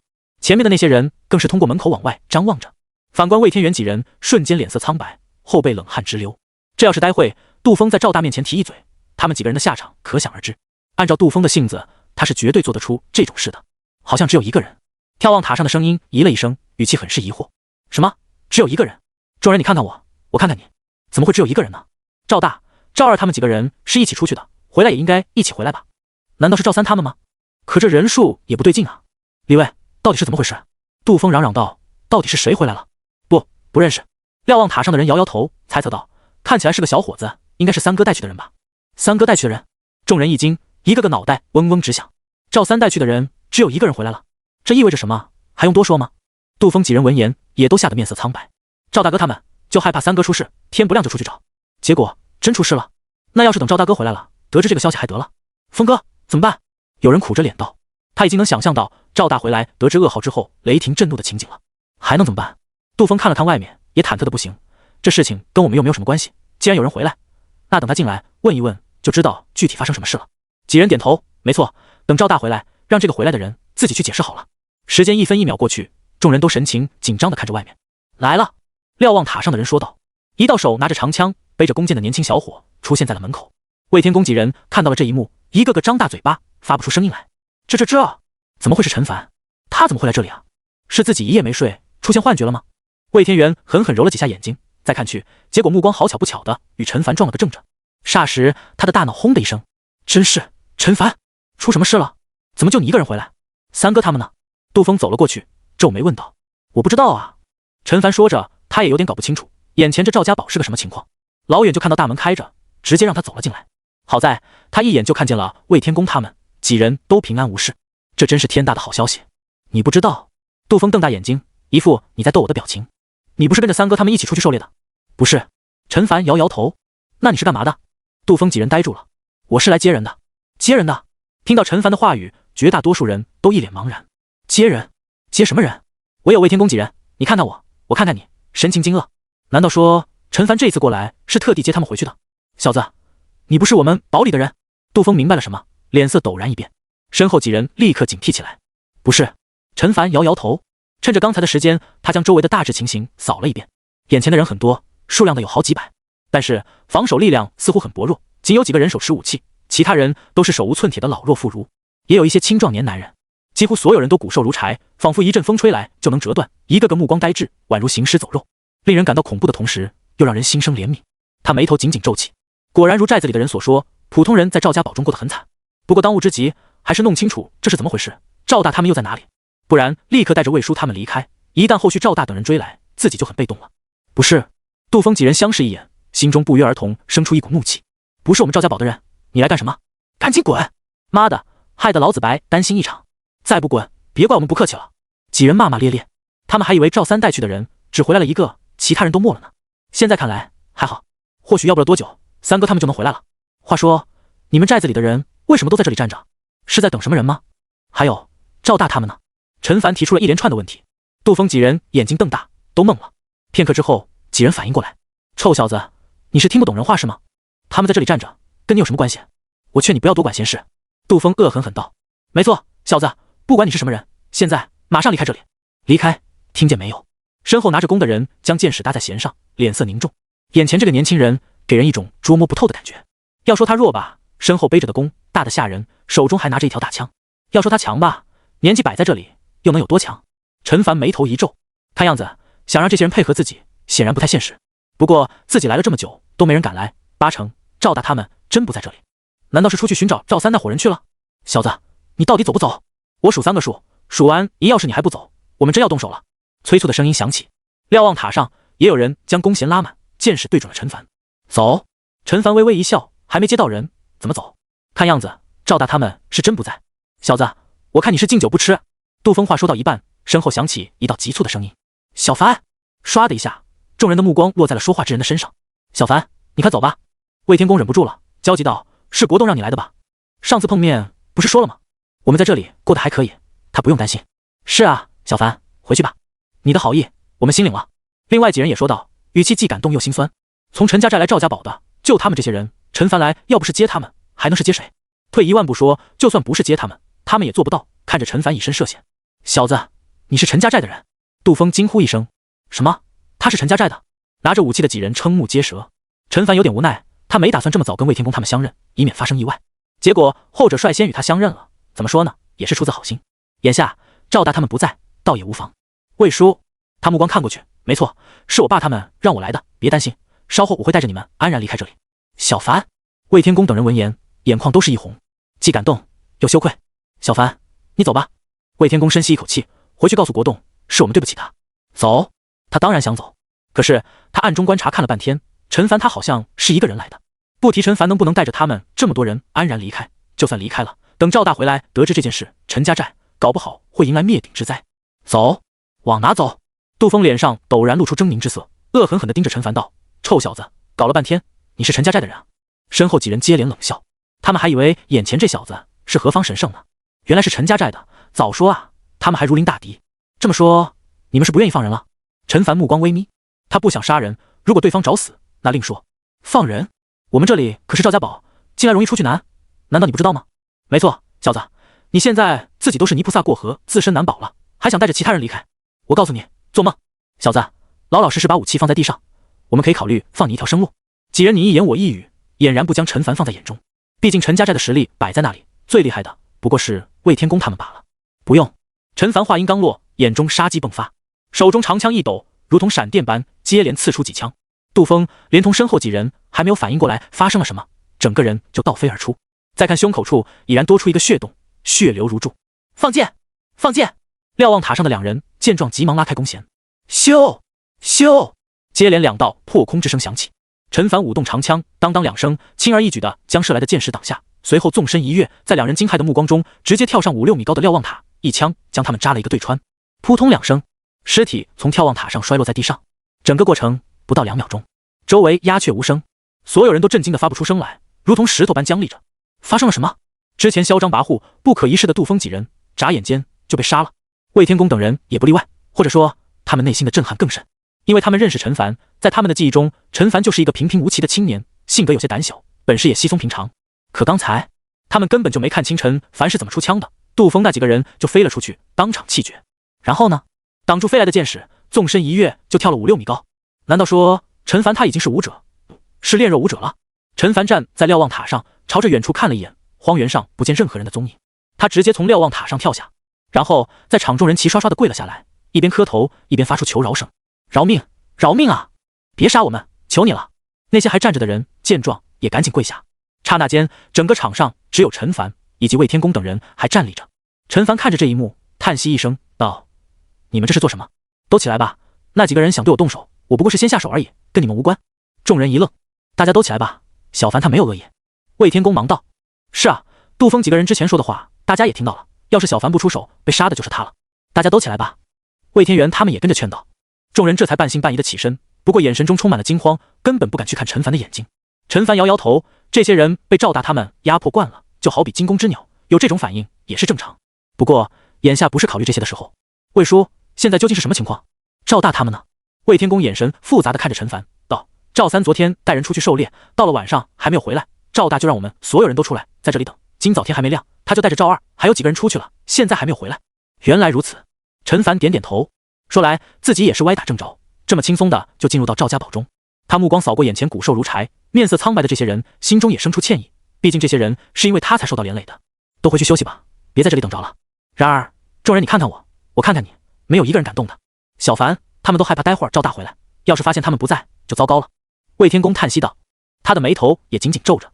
前面的那些人更是通过门口往外张望着，反观魏天元几人瞬间脸色苍白，后背冷汗直流。这要是待会杜峰在赵大面前提一嘴，他们几个人的下场可想而知。按照杜峰的性子，他是绝对做得出这种事的。好像只有一个人。眺望塔上的声音咦了一声，语气很是疑惑。什么？只有一个人？众人你看看我，我看看你，怎么会只有一个人呢？赵大、赵二他们几个人是一起出去的，回来也应该一起回来吧？难道是赵三他们吗？可这人数也不对劲啊！李卫，到底是怎么回事？杜峰嚷嚷道：到底是谁回来了？不认识。瞭望塔上的人摇摇头，猜测道：看起来是个小伙子，应该是三哥带去的人吧？三哥带去的人？众人一惊，一个个脑袋嗡嗡直响。赵三带去的人只有一个人回来了，这意味着什么？还用多说吗？杜峰几人闻言也都吓得面色苍白。赵大哥他们就害怕三哥出事，天不亮就出去找，结果真出事了。那要是等赵大哥回来了，得知这个消息还得了。峰哥怎么办？有人苦着脸道，他已经能想象到赵大回来得知噩耗之后雷霆震怒的情景了，还能怎么办？杜峰看了看外面，也忐忑的不行。这事情跟我们又没有什么关系。既然有人回来，那等他进来问一问，就知道具体发生什么事了。几人点头，没错，等赵大回来，让这个回来的人自己去解释好了。时间一分一秒过去，众人都神情紧张地看着外面。来了，瞭望塔上的人说道。一道手拿着长枪、背着弓箭的年轻小伙出现在了门口。魏天公几人看到了这一幕，一个个张大嘴巴，发不出声音来。这怎么会是陈凡？他怎么会来这里啊？是自己一夜没睡，出现幻觉了吗？魏天元狠狠揉了几下眼睛，再看去，结果目光好巧不巧的与陈凡撞了个正着。霎时，他的大脑轰的一声，真是陈凡，出什么事了？怎么就你一个人回来？三哥他们呢？杜峰走了过去，皱眉问道。我不知道啊。陈凡说着，他也有点搞不清楚，眼前这赵家堡是个什么情况。老远就看到大门开着，直接让他走了进来。好在他一眼就看见了魏天公他们几人都平安无事，这真是天大的好消息。你不知道？杜峰瞪大眼睛，一副你在逗我的表情。你不是跟着三哥他们一起出去狩猎的？不是。陈凡摇摇头。那你是干嘛的？杜峰几人呆住了。我是来接人的。接人的？听到陈凡的话语，绝大多数人都一脸茫然。接人？接什么人？唯有魏天公几人，你看看我，我看看你，神情惊愕。难道说陈凡这次过来是特地接他们回去的？小子，你不是我们堡里的人？杜峰明白了什么，脸色陡然一变。身后几人立刻警惕起来。不是。陈凡摇摇头。趁着刚才的时间，他将周围的大致情形扫了一遍。眼前的人很多，数量的有好几百，但是防守力量似乎很薄弱，仅有几个人手持武器，其他人都是手无寸铁的老弱妇孺，也有一些青壮年男人。几乎所有人都骨瘦如柴，仿佛一阵风吹来就能折断，一个个目光呆滞，宛如行尸走肉，令人感到恐怖的同时，又让人心生怜悯。他眉头紧紧皱起，果然如寨子里的人所说，普通人在赵家堡中过得很惨。不过当务之急还是弄清楚这是怎么回事，赵大他们又在哪里？不然立刻带着魏叔他们离开，一旦后续赵大等人追来，自己就很被动了。不是。杜峰几人相视一眼，心中不约而同生出一股怒气。不是我们赵家堡的人，你来干什么？赶紧滚！妈的，害得老子白担心一场。再不滚，别怪我们不客气了。几人骂骂咧咧，他们还以为赵三带去的人只回来了一个，其他人都没了呢。现在看来还好，或许要不了多久，三哥他们就能回来了。话说，你们寨子里的人为什么都在这里站着？是在等什么人吗？还有赵大他们呢？陈凡提出了一连串的问题。杜峰几人眼睛瞪大，都懵了。片刻之后，几人反应过来，臭小子，你是听不懂人话是吗？他们在这里站着，跟你有什么关系？我劝你不要多管闲事。杜峰恶狠狠道。没错，小子，不管你是什么人，现在马上离开这里。离开，听见没有？身后拿着弓的人将箭矢搭在弦上，脸色凝重。眼前这个年轻人给人一种捉摸不透的感觉。要说他弱吧，身后背着的弓大得吓人，手中还拿着一条大枪。要说他强吧，年纪摆在这里，又能有多强？陈凡眉头一皱，看样子想让这些人配合自己，显然不太现实。不过自己来了这么久，都没人敢来，八成赵大他们真不在这里。难道是出去寻找赵三那伙人去了？小子，你到底走不走？我数3个数，数完一，要是你还不走，我们真要动手了。催促的声音响起。瞭望塔上也有人将弓弦拉满，箭矢对准了陈凡。走。陈凡微微一笑，还没接到人，怎么走？看样子赵大他们是真不在。小子，我看你是敬酒不吃。杜峰话说到一半，身后响起一道急促的声音。小凡！唰的一下，众人的目光落在了说话之人的身上。小凡，你快走吧。魏天公忍不住了，焦急道，是国栋让你来的吧？上次碰面不是说了吗？我们在这里过得还可以，他不用担心。是啊，小凡，回去吧。你的好意我们心领了。另外几人也说道，语气既感动又心酸。从陈家寨来赵家堡的就他们这些人，陈凡来要不是接他们，还能是接谁？退一万步说，就算不是接他们，他们也做不到看着陈凡以身涉险。小子，你是陈家寨的人？杜峰惊呼一声。什么？他是陈家寨的？拿着武器的几人瞠目结舌。陈凡有点无奈，他没打算这么早跟魏天公他们相认，以免发生意外。结果后者率先与他相认了，怎么说呢，也是出自好心。眼下赵大他们不在，倒也无妨。魏叔，他目光看过去，没错，是我爸他们让我来的，别担心，稍后我会带着你们安然离开这里。小凡！魏天公等人闻言，眼眶都是一红，既感动又羞愧。小凡，你走吧。魏天公深吸一口气，回去告诉国栋，是我们对不起他。走？他当然想走，可是他暗中观察看了半天，陈凡他好像是一个人来的。不提陈凡能不能带着他们这么多人安然离开，就算离开了，等赵大回来得知这件事，陈家寨搞不好会迎来灭顶之灾。走，往哪走？杜峰脸上陡然露出狰狞之色，恶狠狠地盯着陈凡道：臭小子，搞了半天你是陈家寨的人啊？身后几人接连冷笑，他们还以为眼前这小子是何方神圣呢，原来是陈家寨的。早说啊，他们还如临大敌。这么说你们是不愿意放人了？陈凡目光微眯，他不想杀人，如果对方找死，那另说。放人？我们这里可是赵家堡，进来容易出去难，难道你不知道吗？没错，小子，你现在自己都是泥菩萨过河，自身难保了，还想带着其他人离开？我告诉你，做梦！小子，老老实实把武器放在地上，我们可以考虑放你一条生路。几人你一言我一语，俨然不将陈凡放在眼中。毕竟陈家寨的实力摆在那里，最厉害的不过是魏天公他们罢了。不用。陈凡话音刚落，眼中杀机迸发，手中长枪一抖，如同闪电般接连刺出几枪。杜峰连同身后几人还没有反应过来发生了什么，整个人就倒飞而出。再看胸口处已然多出一个血洞，血流如注。放箭！放箭！瞭望塔上的两人见状急忙拉开弓弦。咻咻！接连两道破空之声响起。陈凡舞动长枪，当当两声，轻而易举地将射来的箭矢挡下，随后纵身一跃，在两人惊骇的目光中，直接跳上5、6米高的瞭望塔，一枪将他们扎了一个对穿。扑通两声，尸体从眺望塔上摔落在地上。整个过程不到2秒钟，周围鸦雀无声，所有人都震惊得发不出声来，如同石头般僵立着。发生了什么？之前嚣张跋扈、不可一世的杜峰几人，眨眼间就被杀了。魏天公等人也不例外，或者说，他们内心的震撼更甚，因为他们认识陈凡，在他们的记忆中，陈凡就是一个平平无奇的青年，性格有些胆小，本事也稀松平常。可刚才，他们根本就没看清陈凡是怎么出枪的，杜峰那几个人就飞了出去，当场气绝。然后呢，挡住飞来的箭矢，纵身一跃就跳了5、6米高。难道说陈凡他已经是武者，是炼肉武者了？陈凡站在瞭望塔上，朝着远处看了一眼，荒原上不见任何人的踪影。他直接从瞭望塔上跳下，然后在场众人齐刷刷地跪了下来，一边磕头一边发出求饶声：“饶命，饶命啊！别杀我们，求你了！”那些还站着的人见状也赶紧跪下。刹那间，整个场上只有陈凡以及魏天公等人还站立着。陈凡看着这一幕，叹息一声道：“你们这是做什么？都起来吧！那几个人想对我动手，我不过是先下手而已，跟你们无关。”众人一愣：“大家都起来吧，小凡他没有恶意。”魏天公忙道：“是啊，杜峰几个人之前说的话，大家也听到了。要是小凡不出手，被杀的就是他了。大家都起来吧。”魏天元他们也跟着劝道。众人这才半信半疑的起身，不过眼神中充满了惊慌，根本不敢去看陈凡的眼睛。陈凡摇摇头，这些人被赵大他们压迫惯了，就好比惊弓之鸟，有这种反应也是正常。不过眼下不是考虑这些的时候。魏叔，现在究竟是什么情况？赵大他们呢？魏天公眼神复杂的看着陈凡道：“赵三昨天带人出去狩猎，到了晚上还没有回来，赵大就让我们所有人都出来在这里等，今早天还没亮，他就带着赵二还有几个人出去了，现在还没有回来。”原来如此。陈凡点点头，说来自己也是歪打正着，这么轻松的就进入到赵家堡中。他目光扫过眼前骨瘦如柴、面色苍白的这些人，心中也生出歉意，毕竟这些人是因为他才受到连累的。都回去休息吧，别在这里等着了。然而众人你看看我，我看看你，没有一个人敢动的。小凡他们都害怕待会儿赵大回来，要是发现他们不在就糟糕了。魏天公叹息道，他的眉头也紧紧皱着。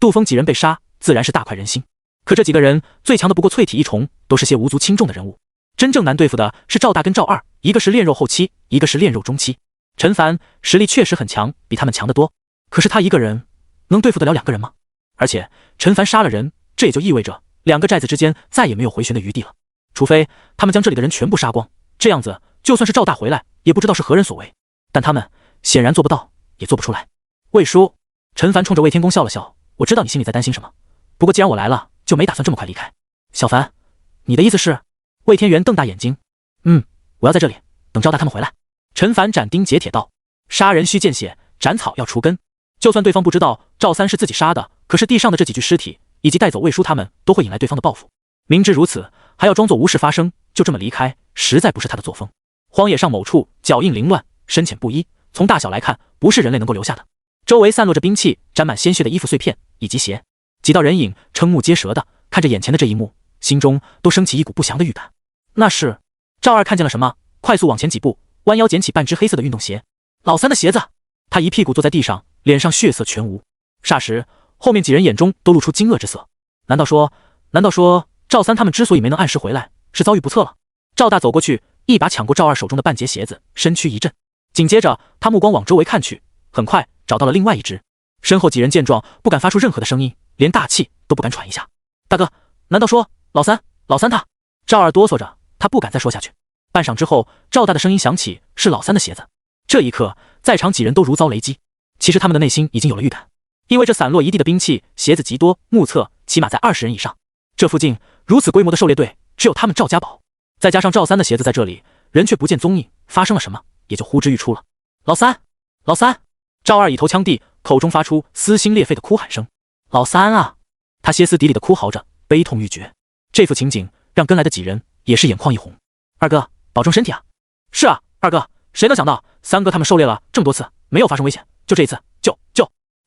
杜峰几人被杀自然是大快人心，可这几个人最强的不过淬体一重，都是些无足轻重的人物。真正难对付的是赵大跟赵二，一个是炼肉后期，一个是炼肉中期。陈凡实力确实很强，比他们强得多，可是他一个人能对付得了2个人吗？而且陈凡杀了人，这也就意味着2个寨子之间再也没有回旋的余地了，除非他们将这里的人全部杀光，这样子就算是赵大回来也不知道是何人所为，但他们显然做不到，也做不出来。魏叔，陈凡冲着魏天公笑了笑，我知道你心里在担心什么，不过既然我来了，就没打算这么快离开。小凡，你的意思是？魏天元瞪大眼睛，我要在这里等赵大他们回来。陈凡斩钉截铁道，杀人需见血，斩草要除根，就算对方不知道赵三是自己杀的，可是地上的这几具尸体以及带走魏叔他们都会引来对方的报复，明知如此还要装作无事发生，就这么离开，实在不是他的作风。荒野上某处脚印凌乱，深浅不一，从大小来看不是人类能够留下的。周围散落着兵器，沾满鲜血的衣服碎片以及鞋，几道人影瞠目结舌的看着眼前的这一幕，心中都升起一股不祥的预感。那是赵二看见了什么，快速往前几步，弯腰捡起半只黑色的运动鞋，老三的鞋子。他一屁股坐在地上，脸上血色全无。霎时后面几人眼中都露出惊愕之色，难道说赵三他们之所以没能按时回来，是遭遇不测了？赵大走过去，一把抢过赵二手中的半截鞋子，身躯一震，紧接着他目光往周围看去，很快找到了另外一只。身后几人见状不敢发出任何的声音，连大气都不敢喘一下。大哥，难道说老三他？赵二哆嗦着，他不敢再说下去。半晌之后，赵大的声音响起，是老三的鞋子。这一刻，在场几人都如遭雷击。其实他们的内心已经有了预感，因为这散落一地的兵器、鞋子极多，目测起码在20人以上。这附近如此规模的狩猎队，只有他们赵家堡，再加上赵三的鞋子在这里，人却不见踪影，发生了什么也就呼之欲出了。老三，老三！赵二倚头枪地，口中发出撕心裂肺的哭喊声。老三啊！他歇斯底里的哭嚎着，悲痛欲绝。这副情景让跟来的几人也是眼眶一红。二哥，保重身体啊！是啊，二哥，谁能想到三哥他们狩猎了这么多次，没有发生危险，就这一次，就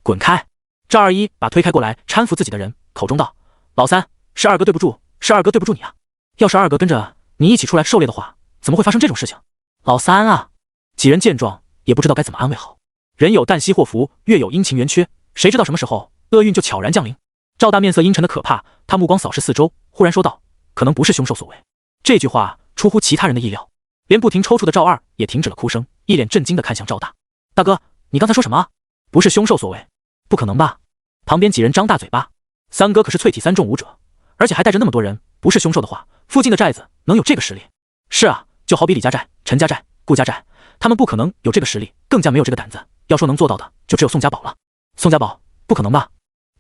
滚开！赵二一把推开过来搀扶自己的人，口中道：老三，是二哥对不住，是二哥对不住你啊！要是二哥跟着你一起出来狩猎的话，怎么会发生这种事情？老三啊！几人见状也不知道该怎么安慰好。人有旦夕祸福，月有阴晴圆缺，谁知道什么时候厄运就悄然降临。赵大面色阴沉的可怕，他目光扫视四周，忽然说道：可能不是凶兽所为。这句话出乎其他人的意料，连不停抽搐的赵二也停止了哭声，一脸震惊地看向赵大。大哥，你刚才说什么？不是凶兽所为？不可能吧？旁边几人张大嘴巴。三哥可是淬体3重武者，而且还带着那么多人，不是凶兽的话，附近的寨子能有这个实力？是啊，就好比李家寨、陈家寨、顾家寨，他们不可能有这个实力，更加没有这个胆子。要说能做到的，就只有宋家堡了。宋家堡不可能吧？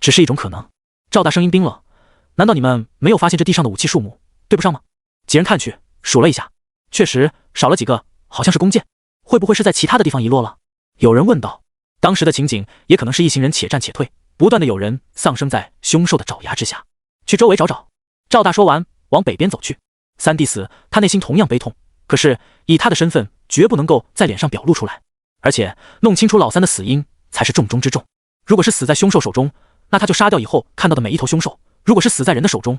只是一种可能。赵大声音冰冷，难道你们没有发现这地上的武器数目对不上吗？几人看去，数了一下，确实少了几个，好像是弓箭，会不会是在其他的地方遗落了？有人问道。当时的情景也可能是一行人且战且退，不断的有人丧生在凶兽的爪牙之下。去周围找找。赵大说完，往北边走去。三弟死，他内心同样悲痛，可是以他的身份，绝不能够在脸上表露出来。而且弄清楚老三的死因才是重中之重。如果是死在凶兽手中，那他就杀掉以后看到的每一头凶兽；如果是死在人的手中，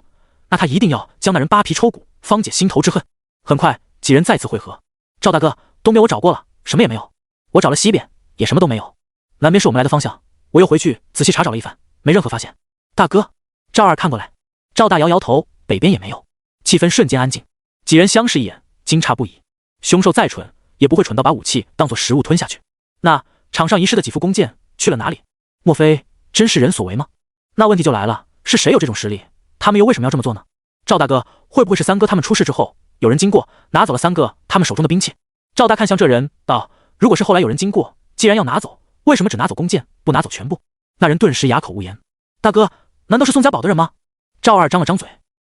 那他一定要将那人扒皮抽骨，方解心头之恨。很快，几人再次会合。赵大哥，东边我找过了，什么也没有；我找了西边，也什么都没有。南边是我们来的方向，我又回去仔细查找了一番，没任何发现。大哥，赵二看过来。赵大摇摇头，北边也没有。气氛瞬间安静，几人相视一眼，惊诧不已。凶兽再蠢，也不会蠢到把武器当作食物吞下去。那场上遗失的几副弓箭去了哪里？莫非真是人所为吗？那问题就来了，是谁有这种实力？他们又为什么要这么做呢？赵大哥，会不会是三哥他们出事之后，有人经过拿走了三哥他们手中的兵器？赵大看向这人道：如果是后来有人经过，既然要拿走，为什么只拿走弓箭，不拿走全部？那人顿时哑口无言。大哥，难道是宋家堡的人吗？赵二张了张嘴。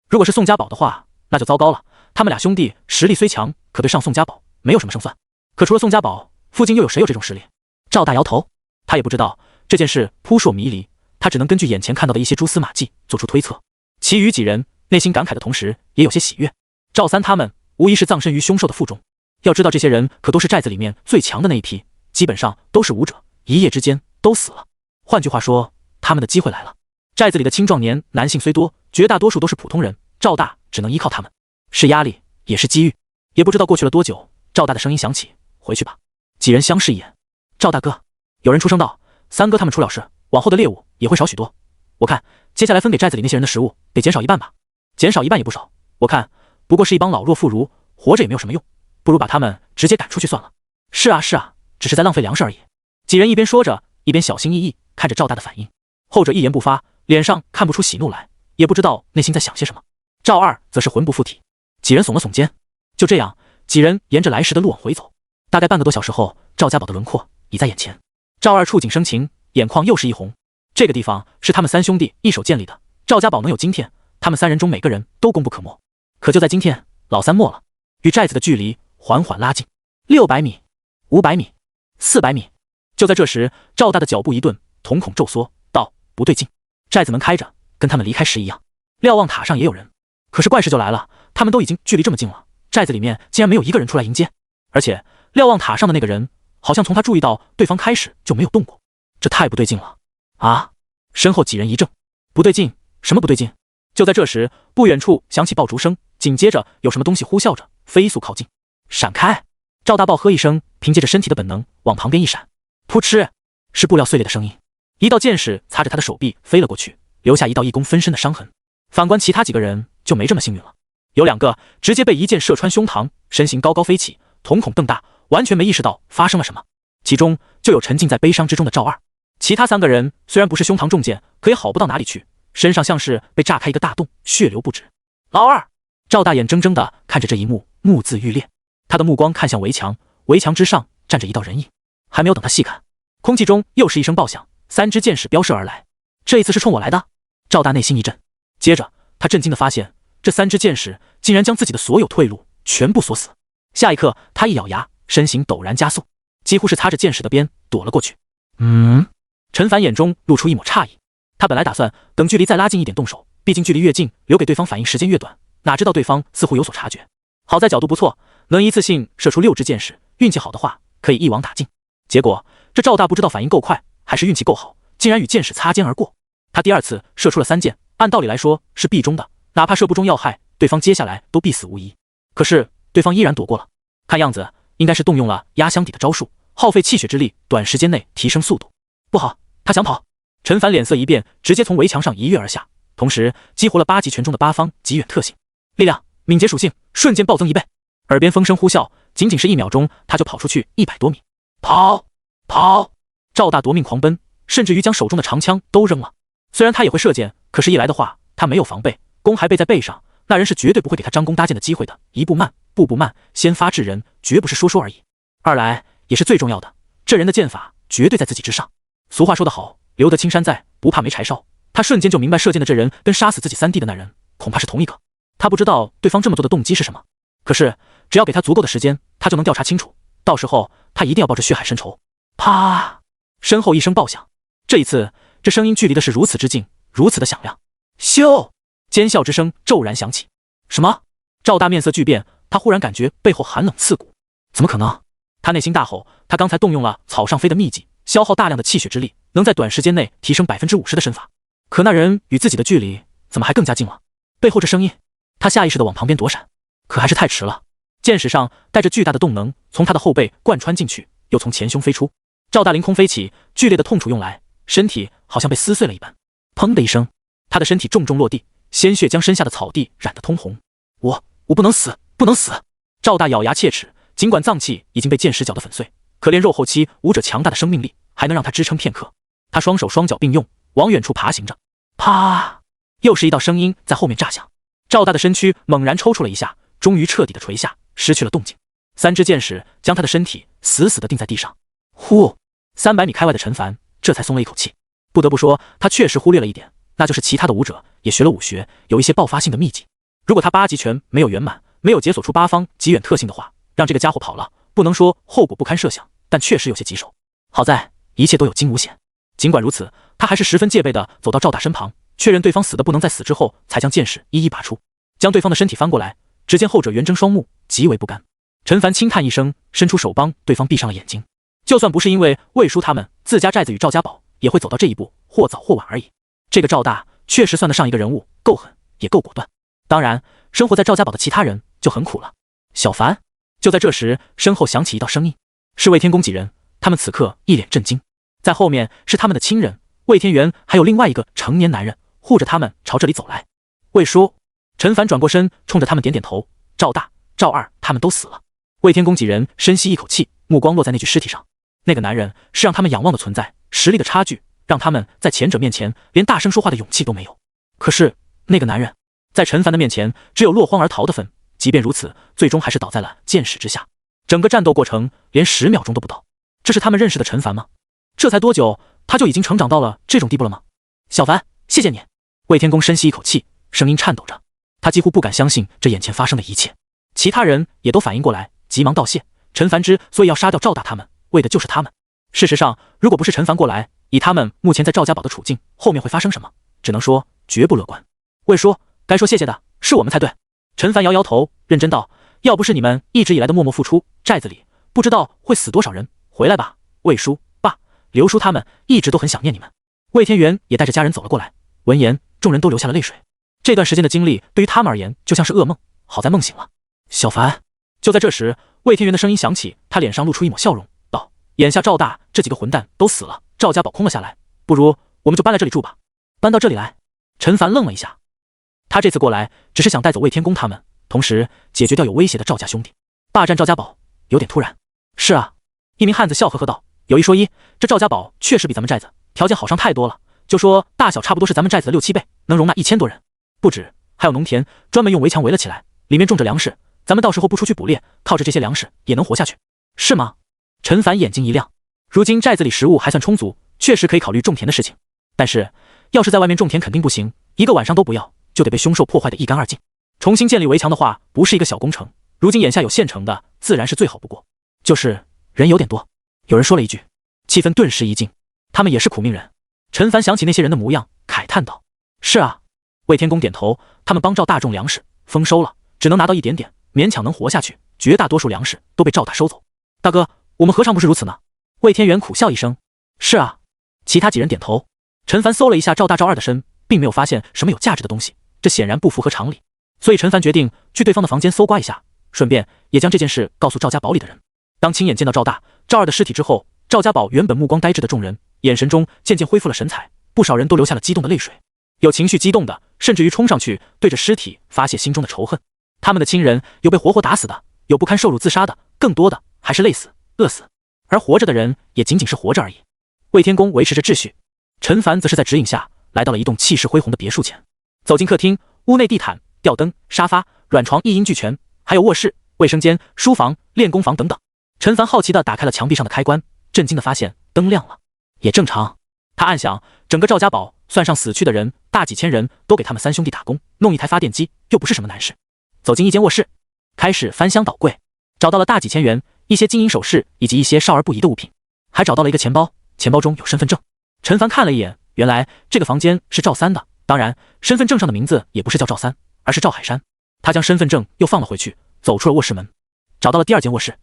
如果是宋家堡的话，那就糟糕了。他们俩兄弟实力虽强，可对上宋家堡没有什么胜算。可除了宋家堡，附近又有谁有这种实力？赵大摇头，他也不知道，这件事扑朔迷离，他只能根据眼前看到的一些蛛丝马迹做出推测。其余几人内心感慨的同时，也有些喜悦。赵三他们无疑是葬身于凶兽的腹中。要知道，这些人可都是寨子里面最强的那一批，基本上都是武者，一夜之间都死了。换句话说，他们的机会来了。寨子里的青壮年男性虽多，绝大多数都是普通人，赵大只能依靠他们，是压力，也是机遇。也不知道过去了多久，赵大的声音响起：回去吧。几人相视一眼。赵大哥，有人出声道：三哥他们出了事，往后的猎物也会少许多。我看接下来分给寨子里那些人的食物得减少一半吧。减少一半也不少，我看不过是一帮老弱妇孺，活着也没有什么用，不如把他们直接赶出去算了。是啊是啊，只是在浪费粮食而已。几人一边说着，一边小心翼翼看着赵大的反应。后者一言不发，脸上看不出喜怒来，也不知道内心在想些什么。赵二则是魂不附体。几人耸了耸肩。就这样，几人沿着来时的路往回走。大概半个多小时后，赵家堡的轮廓已在眼前。赵二触景生情，眼眶又是一红。这个地方是他们三兄弟一手建立的，赵家堡能有今天，他们三人中每个人都功不可没。可就在今天，老三没了，与寨子的距离缓缓拉近，600米、500米、400米。就在这时，赵大的脚步一顿，瞳孔骤缩，道：不对劲，寨子门开着，跟他们离开时一样。瞭望塔上也有人，可是怪事就来了，他们都已经距离这么近了，寨子里面竟然没有一个人出来迎接，而且瞭望塔上的那个人好像从他注意到对方开始就没有动过，这太不对劲了啊！身后几人一怔，不对劲？什么不对劲？就在这时，不远处响起爆竹声，紧接着有什么东西呼啸着飞速靠近。闪开！赵大豹喝一声，凭借着身体的本能往旁边一闪，噗嗤，是布料碎裂的声音。一道箭矢擦着他的手臂飞了过去，留下一道一公分身的伤痕。反观其他几个人就没这么幸运了，有2个直接被一箭射穿胸膛，身形高高飞起，瞳孔瞪大，完全没意识到发生了什么。其中就有沉浸在悲伤之中的赵二。其他3个人虽然不是胸膛中箭，可也好不到哪里去，身上像是被炸开一个大洞，血流不止。老二！赵大眼睁睁地看着这一幕，目眦欲裂。他的目光看向围墙，围墙之上站着一道人影。还没有等他细看，空气中又是一声爆响，3支箭矢飙射而来。这一次是冲我来的。赵大内心一震，接着他震惊地发现，这3支箭矢竟然将自己的所有退路全部锁死。下一刻，他一咬牙，身形陡然加速。几乎是擦着剑矢的边躲了过去。陈凡眼中露出一抹诧异，他本来打算等距离再拉近一点动手，毕竟距离越近，留给对方反应时间越短。哪知道对方似乎有所察觉，好在角度不错，能一次性射出6支箭矢，运气好的话可以一网打尽。结果这赵大不知道反应够快还是运气够好，竟然与箭矢擦肩而过。他第2次射出了3箭，按道理来说是必中的，哪怕射不中要害，对方接下来都必死无疑。可是对方依然躲过了，看样子应该是动用了压箱底的招数，耗费气血之力，短时间内提升速度。不好，他想跑！陈凡脸色一变，直接从围墙上一跃而下，同时激活了8级拳中的8方极远特性，力量、敏捷属性瞬间暴增1倍。耳边风声呼啸，仅仅是1秒钟，他就跑出去100多米。跑！赵大夺命狂奔，甚至于将手中的长枪都扔了。虽然他也会射箭，可是一来的话，他没有防备，弓还背在背上，那人是绝对不会给他张弓搭箭的机会的。一步慢，步步慢，先发制人，绝不是说说而已。二来也是最重要的，这人的剑法绝对在自己之上。俗话说得好，留得青山在，不怕没柴烧。他瞬间就明白射箭的这人跟杀死自己3弟的那人恐怕是同一个。他不知道对方这么做的动机是什么，可是只要给他足够的时间，他就能调查清楚。到时候他一定要报着血海深仇。啪！身后一声爆响，这一次这声音距离的是如此之近，如此的响亮。咻！尖啸之声骤然响起。什么？赵大面色巨变，他忽然感觉背后寒冷刺骨。怎么可能？他内心大吼，他刚才动用了草上飞的秘技，消耗大量的气血之力，能在短时间内提升50%的身法。可那人与自己的距离怎么还更加近了？背后这声音，他下意识地往旁边躲闪，可还是太迟了。箭矢上带着巨大的动能，从他的后背贯穿进去，又从前胸飞出。赵大凌空飞起，剧烈的痛楚用来，身体好像被撕碎了一般。砰的一声，他的身体重重落地，鲜血将身下的草地染得通红。我不能死，不能死！赵大咬牙切齿，尽管脏器已经被箭矢搅得粉碎，可怜肉后期武者强大的生命力还能让他支撑片刻。他双手双脚并用，往远处爬行着。啪！又是一道声音在后面炸响。赵大的身躯猛然抽搐了一下，终于彻底的垂下，失去了动静。3支箭矢将他的身体死死地钉在地上。呼！300米开外的陈凡这才松了一口气。不得不说，他确实忽略了一点，那就是其他的武者也学了武学，有一些爆发性的秘技。如果他8级拳没有圆满，没有解锁出8方极远特性的话，让这个家伙跑了，不能说后果不堪设想，但确实有些棘手。好在一切都有惊无险。尽管如此，他还是十分戒备地走到赵大身旁，确认对方死的不能再死之后，才将箭矢一一拔出，将对方的身体翻过来。只见后者圆睁双目，极为不甘。陈凡轻叹一声，伸出手帮对方闭上了眼睛。就算不是因为魏叔他们自家寨子与赵家堡，也会走到这一步，或早或晚而已。这个赵大确实算得上一个人物，够狠也够果断。当然，生活在赵家堡的其他人就很苦了。小凡。就在这时，身后响起一道声音，是魏天公几人。他们此刻一脸震惊，在后面是他们的亲人魏天元，还有另外一个成年男人护着他们朝这里走来。魏叔。陈凡转过身，冲着他们点点头。赵大、赵二他们都死了。魏天公几人深吸一口气，目光落在那具尸体上。那个男人是让他们仰望的存在，实力的差距让他们在前者面前连大声说话的勇气都没有。可是那个男人在陈凡的面前只有落荒而逃的份，即便如此，最终还是倒在了箭矢之下。整个战斗过程连10秒钟都不到。这是他们认识的陈凡吗？这才多久，他就已经成长到了这种地步了吗？小凡，谢谢你。魏天公深吸一口气，声音颤抖着，他几乎不敢相信这眼前发生的一切。其他人也都反应过来，急忙道谢。陈凡之所以要杀掉赵大他们，为的就是他们。事实上，如果不是陈凡过来，以他们目前在赵家堡的处境，后面会发生什么，只能说绝不乐观。魏叔，该说谢谢的是我们才对。陈凡摇摇头，认真道：要不是你们一直以来的默默付出，寨子里不知道会死多少人。回来吧，魏叔、爸、刘叔他们一直都很想念你们。魏天元也带着家人走了过来，闻言，众人都流下了泪水。这段时间的经历对于他们而言就像是噩梦，好在梦醒了。小凡。就在这时，魏天元的声音响起，他脸上露出一抹笑容，道：眼下赵大这几个混蛋都死了，赵家堡空了下来，不如我们就搬来这里住吧。搬到这里来？陈凡愣了一下，他这次过来只是想带走魏天公他们，同时解决掉有威胁的赵家兄弟。霸占赵家堡有点突然。是啊，一名汉子笑呵呵道：有一说一，这赵家堡确实比咱们寨子条件好上太多了，就说大小差不多是咱们寨子的6、7倍，能容纳1000多人。不止，还有农田，专门用围墙围了起来，里面种着粮食，咱们到时候不出去捕猎，靠着这些粮食也能活下去。是吗？陈凡眼睛一亮，如今寨子里食物还算充足，确实可以考虑种田的事情。但是要是在外面种田肯定不行，一个晚上都不要，就得被凶兽破坏得一干二净。重新建立围墙的话，不是一个小工程，如今眼下有现成的，自然是最好不过。就是人有点多。有人说了一句，气氛顿时一静。他们也是苦命人。陈凡想起那些人的模样，慨叹道：“是啊。”魏天公点头，他们帮赵大种粮食，丰收了，只能拿到一点点，勉强能活下去，绝大多数粮食都被赵大收走。大哥，我们何尝不是如此呢？魏天元苦笑一声：“是啊。”其他几人点头。陈凡搜了一下赵大赵二的身，并没有发现什么有价值的东西，这显然不符合常理，所以陈凡决定去对方的房间搜刮一下，顺便也将这件事告诉赵家堡里的人。当亲眼见到赵大、赵二的尸体之后，赵家堡原本目光呆滞的众人，眼神中渐渐恢复了神采，不少人都流下了激动的泪水，有情绪激动的，甚至于冲上去对着尸体发泄心中的仇恨。他们的亲人有被活活打死的，有不堪受辱自杀的，更多的还是累死、饿死，而活着的人也仅仅是活着而已。魏天公维持着秩序，陈凡则是在指引下来到了一栋气势恢宏的别墅前。走进客厅，屋内地毯、吊灯、沙发、软床一应俱全，还有卧室、卫生间、书房、练功房等等。陈凡好奇地打开了墙壁上的开关，震惊地发现灯亮了。也正常，他暗想，整个赵家堡算上死去的人，大几千人都给他们三兄弟打工，弄一台发电机又不是什么难事。走进一间卧室，开始翻箱倒柜，找到了大几千元、一些金银首饰以及一些少儿不宜的物品，还找到了一个钱包，钱包中有身份证。陈凡看了一眼，原来这个房间是赵三的，当然身份证上的名字也不是叫赵三，而是赵海山。他将身份证又放了回去，走出了卧室门，找到了第二间卧室，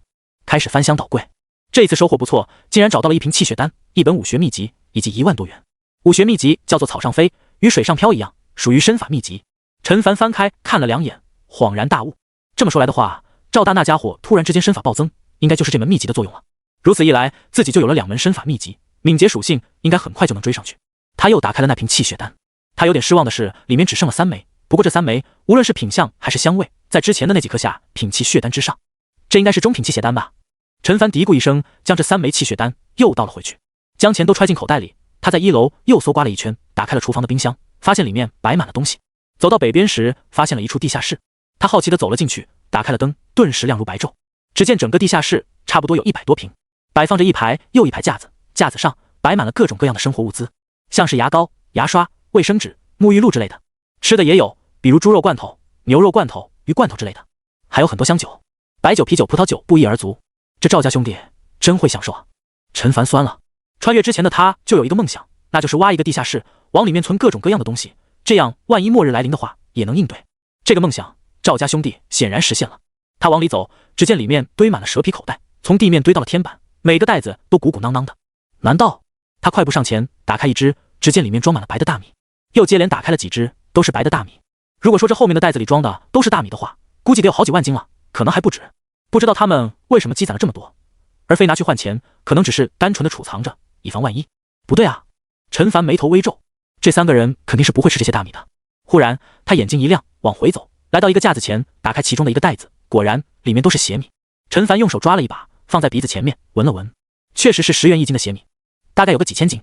开始翻箱倒柜。这一次收获不错，竟然找到了一瓶气血丹、一本武学秘籍以及1万多元。武学秘籍叫做草上飞，与水上漂一样，属于身法秘籍。陈凡翻开看了2眼，恍然大悟。这么说来的话，赵大那家伙突然之间身法暴增，应该就是这门秘籍的作用了。如此一来，自己就有了2门身法秘籍，敏捷属性应该很快就能追上去。他又打开了那瓶气血丹，他有点失望的是，里面只剩了3枚。不过这3枚无论是品相还是香味，在之前的那几颗下品气血丹之上，这应该是中品气血丹吧。陈凡嘀咕一声，将这3枚气血丹又倒了回去，将钱都揣进口袋里。他在1楼又搜刮了一圈，打开了厨房的冰箱，发现里面摆满了东西。走到北边时，发现了一处地下室，他好奇地走了进去，打开了灯，顿时亮如白昼。只见整个地下室差不多有100多平，摆放着一排又一排架子，架子上摆满了各种各样的生活物资，像是牙膏、牙刷、卫生纸、沐浴露之类的。吃的也有，比如猪肉罐头、牛肉罐头、鱼罐头之类的，还有很多香酒，白酒、啤酒、葡萄酒不一而足。这赵家兄弟真会享受啊！陈凡酸了。穿越之前的他就有一个梦想，那就是挖一个地下室，往里面存各种各样的东西，这样万一末日来临的话也能应对。这个梦想赵家兄弟显然实现了。他往里走，只见里面堆满了蛇皮口袋，从地面堆到了天板，每个袋子都鼓鼓囊囊的。难道？他快步上前，打开一只，只见里面装满了白的大米，又接连打开了几只，都是白的大米。如果说这后面的袋子里装的都是大米的话，估计得有好几万斤了，可能还不止。不知道他们为什么积攒了这么多，而非拿去换钱，可能只是单纯的储藏着，以防万一。不对啊，陈凡眉头微皱，这3个人肯定是不会吃这些大米的。忽然他眼睛一亮，往回走，来到一个架子前，打开其中的一个袋子，果然里面都是血米。陈凡用手抓了一把，放在鼻子前面闻了闻，确实是10元1斤的血米，大概有个几千斤，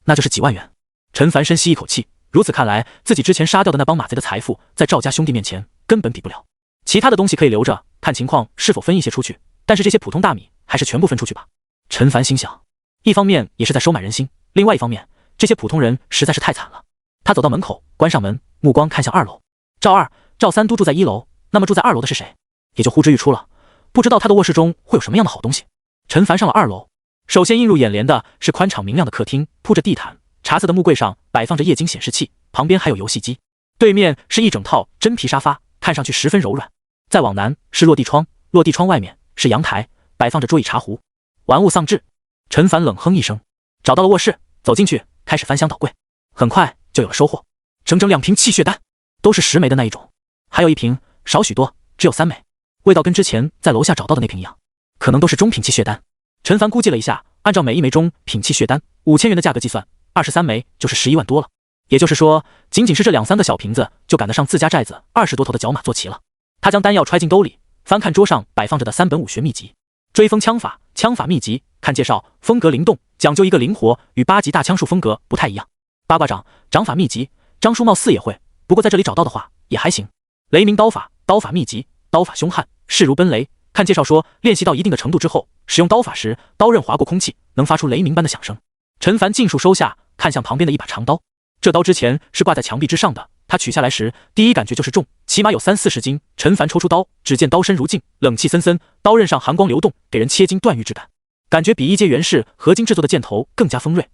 那就是几万元。陈凡深吸一口气，如此看来，自己之前杀掉的那帮马贼的财富，在赵家兄弟面前根本比不了。其他的东西可以留着，看情况是否分一些出去，但是这些普通大米还是全部分出去吧。陈凡心想，一方面也是在收买人心，另外一方面，这些普通人实在是太惨了。他走到门口，关上门，目光看向2楼。赵二、赵三都住在1楼，那么住在2楼的是谁？也就呼之欲出了。不知道他的卧室中会有什么样的好东西。陈凡上了2楼，首先映入眼帘的是宽敞明亮的客厅，铺着地毯，茶色的木柜上摆放着液晶显示器，旁边还有游戏机。对面是一整套真皮沙发，看上去十分柔软。再往南是落地窗，落地窗外面是阳台，摆放着桌椅茶壶。玩物丧志，陈凡冷哼一声，找到了卧室，走进去，开始翻箱倒柜，很快就有了收获，整整2瓶气血丹，都是10枚的那一种，还有1瓶少许多，只有3枚，味道跟之前在楼下找到的那瓶一样，可能都是中品气血丹。陈凡估计了一下，按照每一枚中品气血丹5000元的价格计算，23枚就是11万多了。也就是说，仅仅是这2-3个小瓶子，就赶得上自家寨子20多头的角马坐骑了。他将丹药揣进兜里，翻看桌上摆放着的3本武学秘籍。追风枪法、枪法秘籍，看介绍，风格灵动，讲究一个灵活，与8级大枪术风格不太一样。八卦掌、掌法秘籍，张叔貌似也会，不过在这里找到的话也还行。雷鸣刀法、刀法秘籍，刀法凶悍，势如奔雷。看介绍说，练习到一定的程度之后，使用刀法时，刀刃划过空气，能发出雷鸣般的响声。陈凡尽数收下，看向旁边的一把长刀。这刀之前是挂在墙壁之上的，他取下来时，第一感觉就是重，起码有30-40斤。陈凡抽出刀，只见刀身如镜，冷气森森，刀刃上寒光流动，给人切筋断玉之感。感觉比一阶元氏合金制作的箭头更加锋锐，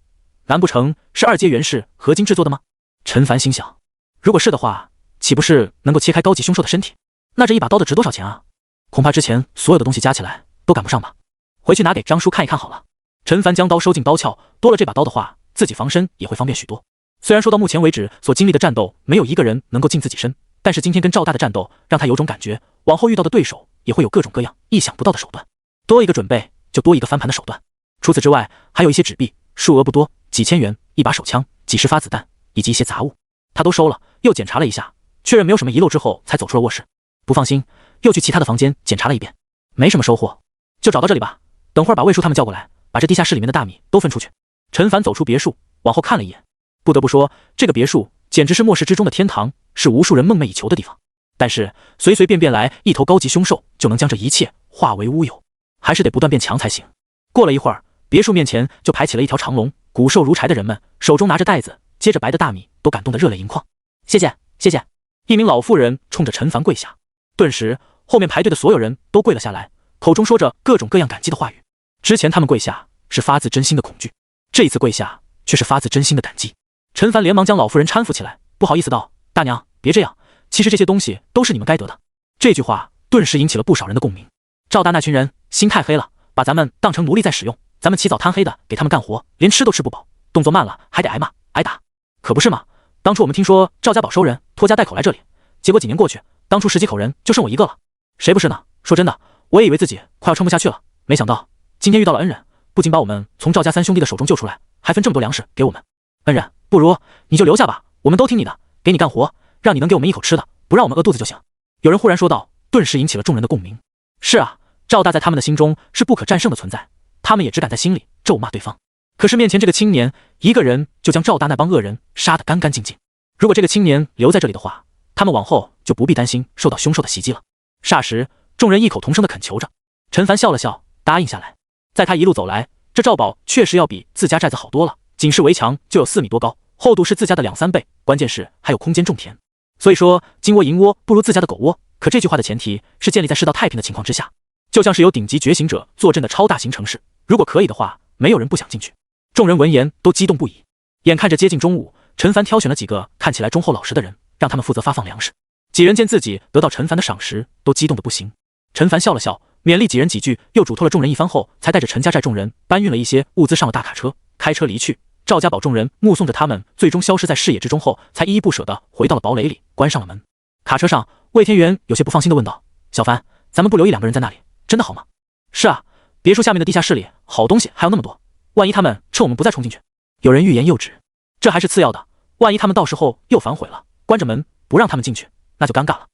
难不成是二阶元氏合金制作的吗？陈凡心想，如果是的话，岂不是能够切开高级凶兽的身体？那这一把刀的值多少钱啊？恐怕之前所有的东西加起来都赶不上吧。回去拿给张叔看一看好了。陈凡将刀收进刀鞘，多了这把刀的话，自己防身也会方便许多。虽然说到目前为止所经历的战斗没有一个人能够近自己身，但是今天跟赵大的战斗让他有种感觉，往后遇到的对手也会有各种各样意想不到的手段。多一个准备，就多一个翻盘的手段。除此之外，还有一些纸币，数额不多，几千元，一把手枪，几十发子弹，以及一些杂物，他都收了，又检查了一下，确认没有什么遗漏之后，才走出了卧室。不放心，又去其他的房间检查了一遍，没什么收获，就找到这里吧。等会儿把魏叔他们叫过来，把这地下室里面的大米都分出去。陈凡走出别墅，往后看了一眼，不得不说，这个别墅简直是末世之中的天堂，是无数人梦寐以求的地方。但是随随便便来一头高级凶兽，就能将这一切化为乌有，还是得不断变强才行。过了一会儿，别墅面前就排起了一条长龙，骨瘦如柴的人们手中拿着袋子，接着白的大米，都感动得热泪盈眶。谢谢，谢谢！一名老妇人冲着陈凡跪下，顿时后面排队的所有人都跪了下来，口中说着各种各样感激的话语。之前他们跪下是发自真心的恐惧，这一次跪下却是发自真心的感激。陈凡连忙将老妇人搀扶起来，不好意思道：“大娘，别这样，其实这些东西都是你们该得的。”这句话顿时引起了不少人的共鸣。赵大那群人心太黑了，把咱们当成奴隶在使用，咱们起早贪黑的给他们干活，连吃都吃不饱，动作慢了还得挨骂挨打，可不是吗？当初我们听说赵家宝收人，拖家带口来这里，结果几年过去，当初10几口人就剩我一个了，谁不是呢？说真的，我也以为自己快要撑不下去了，没想到今天遇到了恩人，不仅把我们从赵家3兄弟的手中救出来，还分这么多粮食给我们。恩人，不如你就留下吧，我们都听你的，给你干活，让你能给我们一口吃的，不让我们饿肚子就行。有人忽然说道，顿时引起了众人的共鸣。是啊，赵大在他们的心中是不可战胜的存在，他们也只敢在心里咒骂对方。可是面前这个青年，一个人就将赵大那帮恶人杀得干干净净。如果这个青年留在这里的话，他们往后就不必担心受到凶兽的袭击了。霎时，众人异口同声地恳求着。陈凡笑了笑，答应下来。在他一路走来，这赵宝确实要比自家寨子好多了，仅是围墙就有4米多高，厚度是自家的2、3倍，关键是还有空间种田。所以说金窝银窝不如自家的狗窝，可这句话的前提是建立在世道太平的情况之下，就像是有顶级觉醒者坐镇的超大型城市，如果可以的话，没有人不想进去。众人闻言都激动不已。眼看着接近中午，陈凡挑选了几个看起来忠厚老实的人，让他们负责发放粮食。几人见自己得到陈凡的赏识，都激动得不行。陈凡笑了笑，勉励几人几句，又嘱托了众人一番后，才带着陈家寨众人搬运了一些物资上了大卡车，开车离去。赵家堡众人目送着他们最终消失在视野之中后，才依依不舍地回到了堡垒里，关上了门。卡车上，魏天元有些不放心地问道：“小凡，咱们不留1、2个人在那里，真的好吗？”“是啊，别墅下面的地下室里好东西还有那么多，万一他们趁我们不再冲进去。”有人欲言又止，这还是次要的，万一他们到时候又反悔了，关着门不让他们进去，那就尴尬了。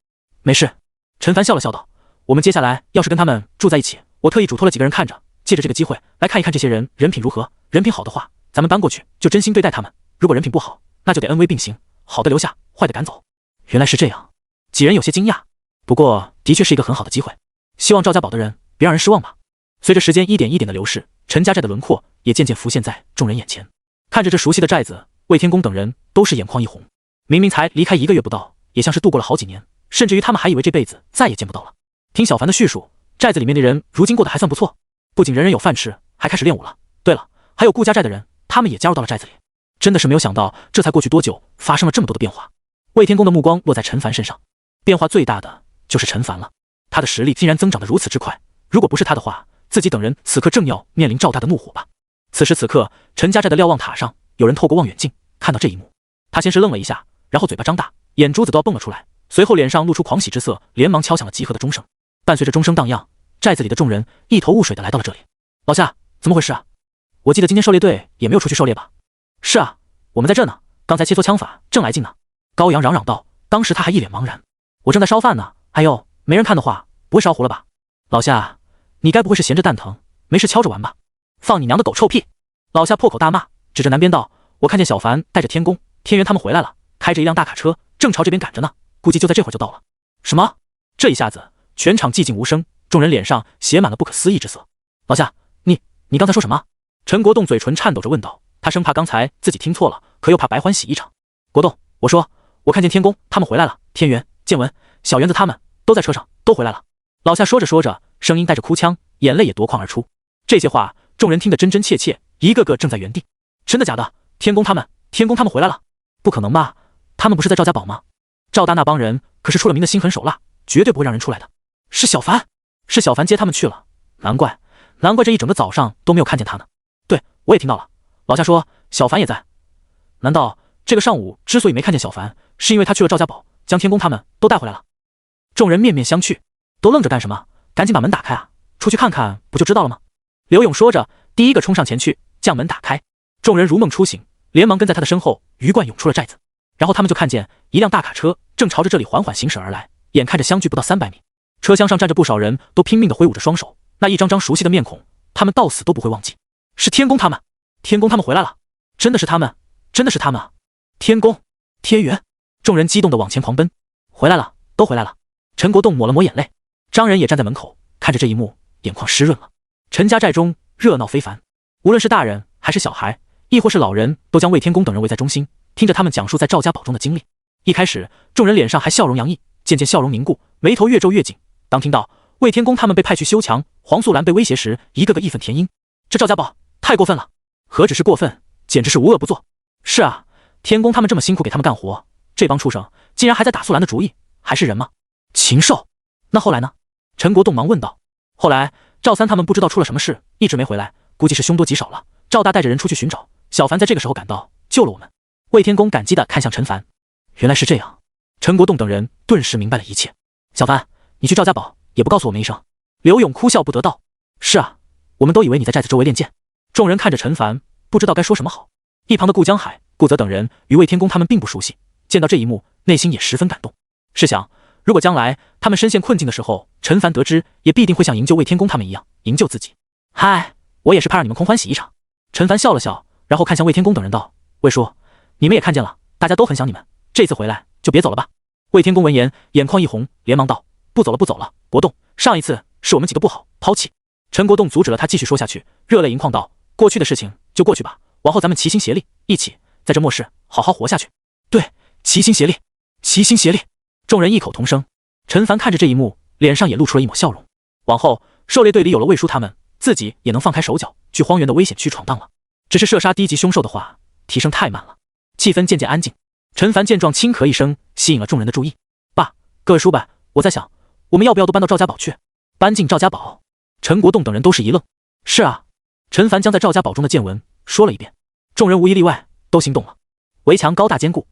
没事，陈凡笑了笑道：“我们接下来要是跟他们住在一起，我特意嘱托了几个人看着，借着这个机会来看一看这些人人品如何。人品好的话，咱们搬过去就真心对待他们；如果人品不好，那就得恩威并行，好的留下，坏的赶走。”原来是这样，几人有些惊讶，不过的确是一个很好的机会。希望赵家堡的人别让人失望吧。随着时间一点一点的流逝，陈家寨的轮廓也渐渐浮现在众人眼前。看着这熟悉的寨子，魏天公等人都是眼眶一红。明明才离开1个月不到，也像是度过了好几年，甚至于他们还以为这辈子再也见不到了。听小凡的叙述，寨子里面的人如今过得还算不错，不仅人人有饭吃，还开始练武了。对了，还有顾家寨的人，他们也加入到了寨子里。真的是没有想到，这才过去多久，发生了这么多的变化。魏天公的目光落在陈凡身上，变化最大的就是陈凡了。他的实力竟然增长得如此之快，如果不是他的话，自己等人此刻正要面临赵大的怒火吧。此时此刻，陈家寨的瞭望塔上，有人透过望远镜看到这一幕。他先是愣了一下，然后嘴巴张大，眼珠子都要蹦了出来，随后脸上露出狂喜之色，连忙敲响了集合的钟声。伴随着钟声荡漾，寨子里的众人一头雾水地来到了这里。老夏，怎么回事啊？我记得今天狩猎队也没有出去狩猎吧？是啊，我们在这呢，刚才切磋枪法，正来劲呢。高阳嚷嚷道，当时他还一脸茫然。我正在烧饭呢，哎呦，没人看的话，不会烧糊了吧？老夏，你该不会是闲着蛋疼，没事敲着玩吧？放你娘的狗臭屁！老夏破口大骂，指着南边道：“我看见小凡带着天公、天元他们回来了，开着一辆大卡车，正朝这边赶着呢，估计就在这会儿就到了。”什么？这一下子，全场寂静无声，众人脸上写满了不可思议之色。老夏，你刚才说什么？陈国栋嘴唇颤抖着问道，他生怕刚才自己听错了，可又怕白欢喜一场。国栋，我说，我看见天公他们回来了，天元、建文、小园子他们都在车上，都回来了。老夏说着说着，声音带着哭腔，眼泪也夺眶而出。这些话众人听得真真切切，一个个怔在原地。真的假的？天宫他们回来了？不可能吧？他们不是在赵家堡吗？赵大那帮人可是出了名的心狠手辣，绝对不会让人出来的。是小凡接他们去了。难怪这一整个早上都没有看见他呢。对，我也听到了，老夏说小凡也在。难道这个上午之所以没看见小凡，是因为他去了赵家堡，将天宫他们都带回来了？众人面面相觑，都愣着干什么？赶紧把门打开啊！出去看看不就知道了吗？刘勇说着，第一个冲上前去将门打开。众人如梦初醒，连忙跟在他的身后鱼贯涌出了寨子。然后他们就看见一辆大卡车正朝着这里缓缓行驶而来，眼看着相距不到300米。车厢上站着不少人，都拼命地挥舞着双手，那一张张熟悉的面孔，他们到死都不会忘记。是天宫他们回来了！真的是他们啊！天宫，天元！众人激动地往前狂奔。回来了，都回来了！陈国栋抹了抹眼泪，张仁也站在门口看着这一幕，眼眶湿润了。陈家寨中热闹非凡，无论是大人还是小孩，亦或是老人，都将魏天公等人围在中心，听着他们讲述在赵家堡中的经历。一开始众人脸上还笑容洋溢，渐渐笑容凝固，眉头越皱越紧。当听到魏天公他们被派去修墙，黄素兰被威胁时，一个个义愤填膺。这赵家堡太过分了！何止是过分，简直是无恶不作。是啊，天公他们这么辛苦给他们干活，这帮畜生竟然还在打素兰的主意，还是人吗？禽兽！那后来呢？陈国栋忙问道。后来赵三他们不知道出了什么事，一直没回来，估计是凶多吉少了。赵大带着人出去寻找，小凡在这个时候赶到，救了我们。魏天公感激地看向陈凡。原来是这样。陈国栋等人顿时明白了一切。小凡，你去赵家堡也不告诉我们一声。刘勇哭笑不得道。是啊，我们都以为你在寨子周围练剑。众人看着陈凡，不知道该说什么好。一旁的顾江海、顾泽等人与魏天公他们并不熟悉，见到这一幕，内心也十分感动。试想，如果将来他们深陷困境的时候，陈凡得知，也必定会像营救魏天公他们一样营救自己。嗨，我也是怕让你们空欢喜一场。陈凡笑了笑，然后看向魏天公等人道：魏叔，你们也看见了，大家都很想你们，这次回来就别走了吧。魏天公闻言，眼眶一红，连忙道：不走了，国栋，上一次是我们几个不好，抛弃。陈国栋阻止了他继续说下去，热泪盈眶道：过去的事情就过去吧，往后咱们齐心协力，一起在这末世好好活下去。对，齐心协力，齐心协力！众人异口同声。陈凡看着这一幕，脸上也露出了一抹笑容。往后狩猎队里有了魏叔他们，自己也能放开手脚去荒原的危险区闯荡了。只是射杀低级凶兽的话，提升太慢了。气氛渐渐安静。陈凡见状轻咳一声，吸引了众人的注意。爸，各位叔伯，我在想，我们要不要都搬到赵家堡去？搬进赵家堡？陈国栋等人都是一愣。是啊，陈凡将在赵家堡中的见闻说了一遍，众人无一例外都心动了。围墙高大坚固，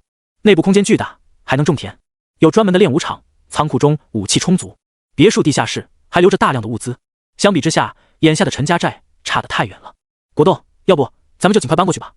内部空间巨大，还能种田，有专门的练武场，仓库中武器充足，别墅地下室还留着大量的物资。相比之下，眼下的陈家寨差得太远了。国栋，要不咱们就尽快搬过去吧。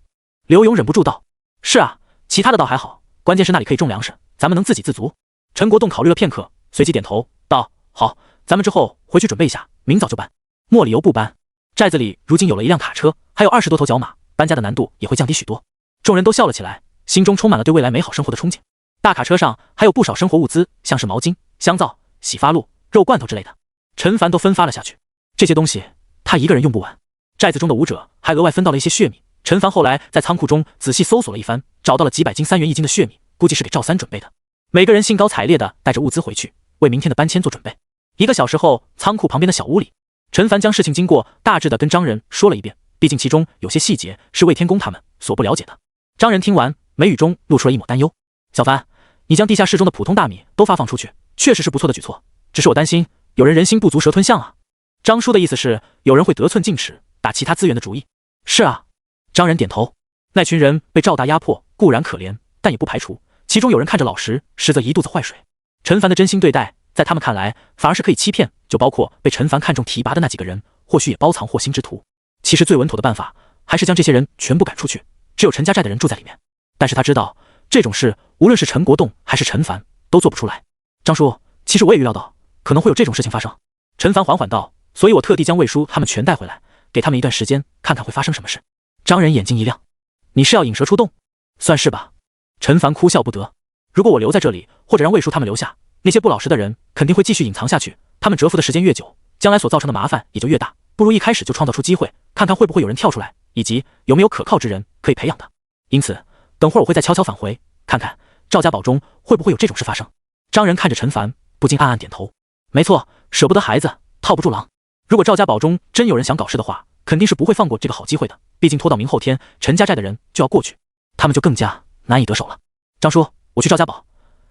刘勇忍不住道。是啊，其他的倒还好，关键是那里可以种粮食，咱们能自给自足。陈国栋考虑了片刻，随即点头道：好，咱们之后回去准备一下，明早就搬。莫理由不搬。寨子里如今有了一辆卡车，还有20多头角马，搬家的难度也会降低许多。众人都笑了起来，心中充满了对未来美好生活的憧憬。大卡车上还有不少生活物资，像是毛巾、香皂、洗发露、肉罐头之类的，陈凡都分发了下去。这些东西他一个人用不完。寨子中的武者还额外分到了一些血米。陈凡后来在仓库中仔细搜索了一番，找到了几百斤3元1斤的血米，估计是给赵三准备的。每个人兴高采烈地带着物资回去，为明天的搬迁做准备。1个小时后，仓库旁边的小屋里，陈凡将事情经过大致地跟张仁说了一遍，毕竟其中有些细节是魏天公他们所不了解的。张仁听完，眉宇中露出了一抹担忧。小凡，你将地下室中的普通大米都发放出去，确实是不错的举措，只是我担心有人人心不足蛇吞象啊。张叔的意思是，有人会得寸进尺，打其他资源的主意。是啊，张仁点头。那群人被赵大压迫固然可怜，但也不排除其中有人看着老实，实则一肚子坏水。陈凡的真心对待，在他们看来反而是可以欺骗，就包括被陈凡看中提拔的那几个人，或许也包藏祸心之徒。其实最稳妥的办法还是将这些人全部赶出去，只有陈家寨的人住在里面。但是他知道这种事无论是陈国栋还是陈凡都做不出来。张叔，其实我也预料到可能会有这种事情发生。陈凡缓缓道，所以我特地将魏叔他们全带回来，给他们一段时间，看看会发生什么事。张仁眼睛一亮，你是要引蛇出洞？算是吧。陈凡哭笑不得。如果我留在这里，或者让魏叔他们留下，那些不老实的人肯定会继续隐藏下去，他们蛰伏的时间越久，将来所造成的麻烦也就越大，不如一开始就创造出机会，看看会不会有人跳出来，以及有没有可靠之人可以培养的。因此等会儿我会再悄悄返回，看看赵家堡中会不会有这种事发生。张仁看着陈凡，不禁暗暗点头。没错，舍不得孩子套不住狼。如果赵家堡中真有人想搞事的话，肯定是不会放过这个好机会的，毕竟拖到明后天，陈家寨的人就要过去，他们就更加难以得手了。张叔，我去赵家堡，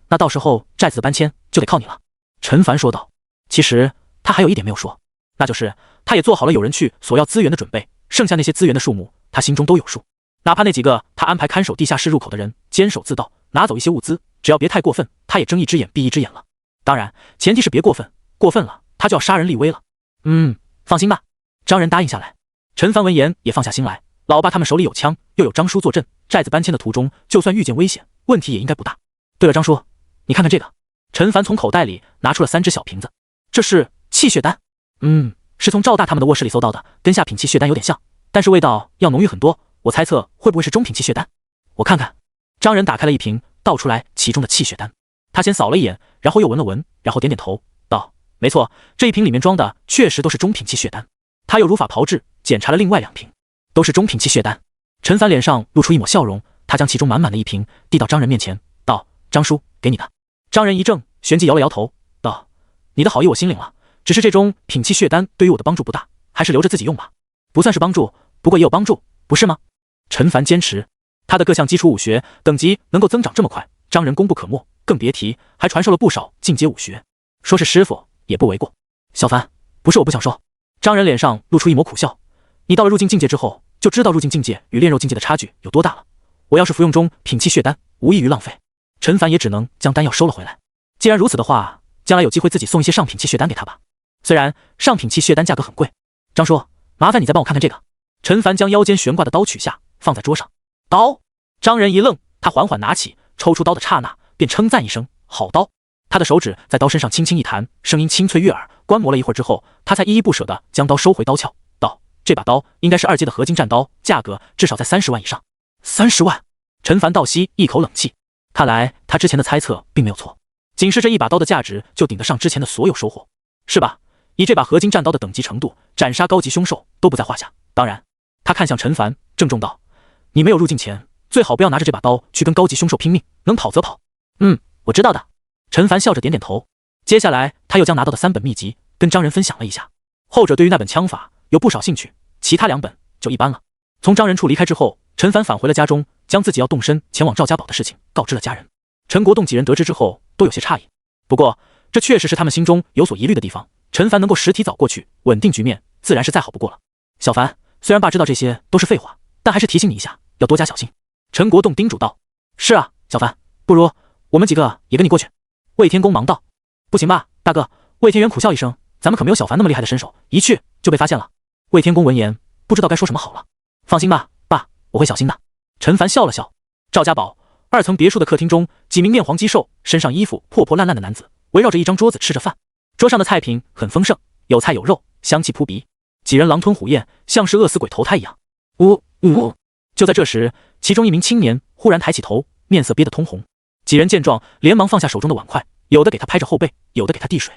那到时候寨子的搬迁就得靠你了。陈凡说道。其实他还有一点没有说，那就是他也做好了有人去索要资源的准备，剩下那些资源的数目他心中都有数，哪怕那几个他安排看守地下室入口的人坚守自盗，拿走一些物资，只要别太过分，他也睁一只眼闭一只眼了。当然前提是别过分，过分了他就要杀人立威了。放心吧。张仁答应下来。陈凡闻言也放下心来，老爸他们手里有枪，又有张叔坐镇，寨子搬迁的途中就算遇见危险，问题也应该不大。对了，张叔，你看看这个。陈凡从口袋里拿出了3只小瓶子，这是气血丹。是从赵大他们的卧室里搜到的，跟下品气血丹有点像，但是味道要浓郁很多，我猜测会不会是中品气血丹？我看看。张仁打开了一瓶，倒出来其中的气血丹，他先扫了一眼，然后又闻了闻，然后点点头道：没错，这一瓶里面装的确实都是中品气血丹。他又如法炮制，检查了另外2瓶，都是中品气血丹。陈凡脸上露出一抹笑容，他将其中满满的一瓶递到张仁面前，道：张叔，给你的。张仁一怔，旋即摇了摇头，道：你的好意我心领了，只是这中品气血丹对于我的帮助不大，还是留着自己用吧。不算是帮助，不过也有帮助，不是吗？陈凡坚持，他的各项基础武学等级能够增长这么快，张仁功不可没，更别提还传授了不少进阶武学，说是师傅也不为过。小凡，不是我不想说。张仁脸上露出一抹苦笑，你到了入境境界之后，就知道入境境界与炼肉境界的差距有多大了。我要是服用中品气血丹，无异于浪费。陈凡也只能将丹药收了回来。既然如此的话，将来有机会自己送一些上品气血丹给他吧。虽然上品气血丹价格很贵。张叔，麻烦你再帮我看看这个。陈凡将腰间悬挂的刀取下，放在桌上。刀？张仁一愣，他缓缓拿起，抽出刀的刹那，便称赞一声：好刀。他的手指在刀身上轻轻一弹，声音清脆悦耳。观摩了一会儿之后，他才依依不舍地将刀收回刀鞘，道：这把刀应该是2阶的合金战刀，价格至少在30万以上。30万？陈凡倒吸一口冷气，看来他之前的猜测并没有错，仅是这一把刀的价值就顶得上之前的所有收获，是吧？以这把合金战刀的等级程度，斩杀高级凶兽都不在话下。当然，他看向陈凡，郑重道：你没有入境前，最好不要拿着这把刀去跟高级凶兽拼命，能跑则跑。我知道的。陈凡笑着点点头。接下来他又将拿到的3本秘籍跟张仁分享了一下，后者对于那本枪法有不少兴趣，其他2本就一般了。从张仁处离开之后，陈凡返回了家中，将自己要动身前往赵家堡的事情告知了家人。陈国栋几人得知之后都有些诧异，不过这确实是他们心中有所疑虑的地方。陈凡能够实体早过去稳定局面，自然是再好不过了。小凡，虽然爸知道这些都是废话，但还是提醒你一下，要多加小心。陈国栋叮嘱道。是啊，小凡，不如我们几个也跟你过去。魏天公忙道。不行吧，大哥。魏天元苦笑一声，咱们可没有小凡那么厉害的身手，一去就被发现了。魏天公闻言不知道该说什么好了。放心吧，爸，我会小心的。陈凡笑了笑。赵家堡2层别墅的客厅中，几名面黄肌瘦、身上衣服破破烂烂的男子围绕着一张桌子吃着饭，桌上的菜品很丰盛，有菜有肉，香气扑鼻。几人狼吞虎咽，像是饿死鬼投胎一样。就在这时，其中一名青年忽然抬起头，面色憋得通红。几人见状，连忙放下手中的碗筷，有的给他拍着后背，有的给他递水。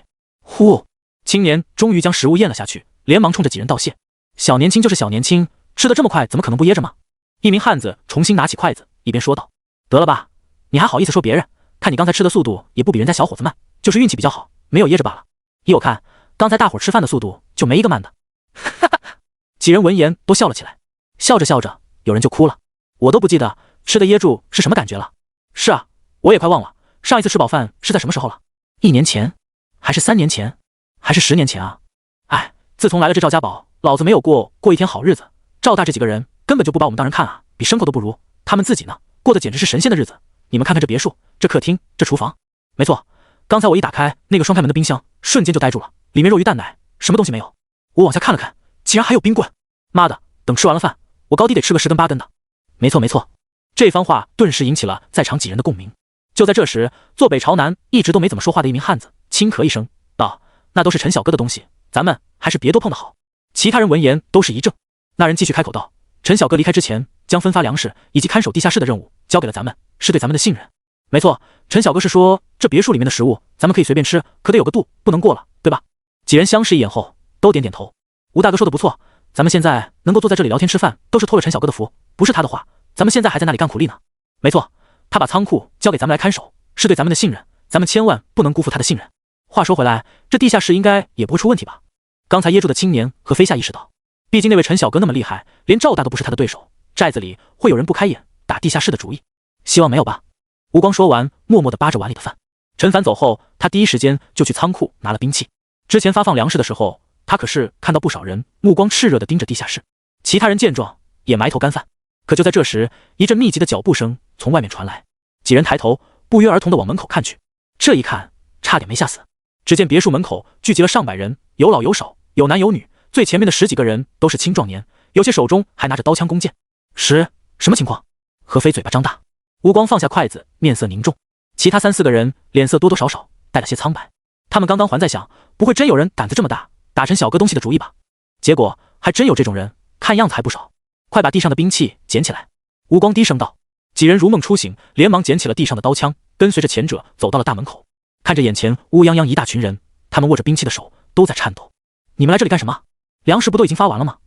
青年终于将食物咽了下去，连忙冲着几人道谢。小年轻就是小年轻，吃得这么快，怎么可能不噎着吗？一名汉子重新拿起筷子，一边说道：得了吧，你还好意思说别人？看你刚才吃的速度也不比人家小伙子慢，就是运气比较好，没有噎着罢了。依我看，刚才大伙吃饭的速度就没一个慢的。哈哈哈！几人闻言都笑了起来，笑着笑着，有人就哭了。我都不记得吃的噎住是什么感觉了。是啊，我也快忘了，上一次吃饱饭是在什么时候了？1年前，还是3年前，还是10年前啊？哎，自从来了这赵家堡，老子没有过一天好日子。赵大这几个人根本就不把我们当人看啊，比牲口都不如。他们自己呢，过得简直是神仙的日子。你们看看这别墅，这客厅，这厨房。没错，刚才我一打开那个双开门的冰箱，瞬间就呆住了，里面肉鱼蛋奶，什么东西没有。我往下看了看，竟然还有冰棍。妈的，等吃完了饭，我高低得吃个10根8根的。没错没错，这番话顿时引起了在场几人的共鸣。就在这时，坐北朝南一直都没怎么说话的一名汉子轻咳一声道：那都是陈小哥的东西，咱们还是别多碰的好。其他人闻言都是一怔。那人继续开口道：陈小哥离开之前，将分发粮食以及看守地下室的任务交给了咱们，是对咱们的信任。没错，陈小哥是说这别墅里面的食物咱们可以随便吃，可得有个度，不能过了，对吧？几人相视一眼后都点点头。吴大哥说的不错，咱们现在能够坐在这里聊天吃饭，都是托了陈小哥的福，不是他的话，咱们现在还在那里干苦力呢。没错，他把仓库交给咱们来看守，是对咱们的信任，咱们千万不能辜负他的信任。话说回来，这地下室应该也不会出问题吧？刚才噎住的青年和飞夏意识到，毕竟那位陈小哥那么厉害，连赵大都不是他的对手，寨子里会有人不开眼打地下室的主意？希望没有吧。吴光说完，默默地扒着碗里的饭。陈凡走后，他第一时间就去仓库拿了兵器。之前发放粮食的时候，他可是看到不少人目光炽热地盯着地下室，其他人见状也埋头干饭。可就在这时，一阵密集的脚步声从外面传来，几人抬头，不约而同地往门口看去。这一看，差点没吓死。只见别墅门口聚集了上百人，有老有少，有男有女，最前面的10几个人都是青壮年，有些手中还拿着刀枪弓箭。什么情况？何飞嘴巴张大，吴光放下筷子，面色凝重。其他3、4个人脸色多多少少带了些苍白，他们刚刚还在想，不会真有人胆子这么大，打陈小哥东西的主意吧？结果还真有这种人，看样子还不少。快把地上的兵器捡起来！吴光低声道。几人如梦初醒，连忙捡起了地上的刀枪，跟随着前者走到了大门口。看着眼前乌泱泱一大群人，他们握着兵器的手都在颤抖。你们来这里干什么？粮食不都已经发完了吗？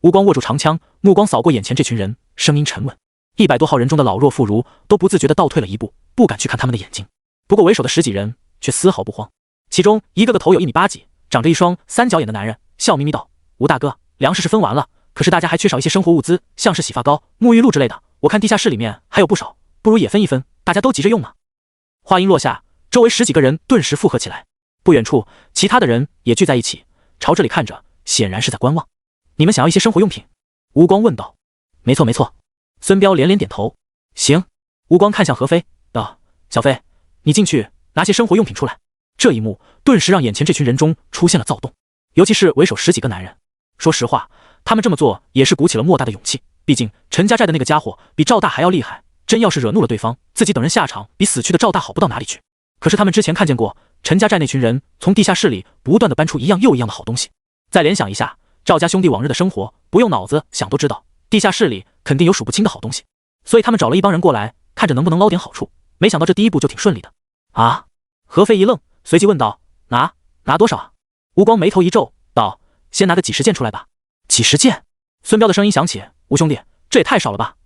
吴光握住长枪，目光扫过眼前这群人，声音沉稳。100多号人中的老弱妇孺都不自觉地倒退了一步，不敢去看他们的眼睛。不过为首的10几人却丝毫不慌，其中一个个头有1米8几，长着一双3角眼的男人，笑眯眯道：“吴大哥，粮食是分完了，可是大家还缺少一些生活物资，像是洗发膏、沐浴露之类的。我看地下室里面还有不少，不如也分一分，大家都急着用呢。”话音落下，周围10几个人顿时附和起来。不远处，其他的人也聚在一起，朝这里看着，显然是在观望。你们想要一些生活用品？吴光问道。没错没错，孙彪连连点头。行。吴光看向何飞道：“小飞，你进去拿些生活用品出来。”这一幕顿时让眼前这群人中出现了躁动，尤其是为首10几个男人。说实话，他们这么做也是鼓起了莫大的勇气，毕竟陈家寨的那个家伙比赵大还要厉害，真要是惹怒了对方，自己等人下场比死去的赵大好不到哪里去。可是他们之前看见过陈家寨那群人从地下室里不断地搬出一样又一样的好东西，再联想一下赵家兄弟往日的生活，不用脑子想都知道，地下室里肯定有数不清的好东西。所以他们找了一帮人过来，看着能不能捞点好处。没想到这第一步就挺顺利的。啊！何飞一愣，随即问道：“拿多少啊？”吴光眉头一皱，道：“先拿个几十件出来吧。”几十件？孙彪的声音响起：“吴兄弟，这也太少了吧？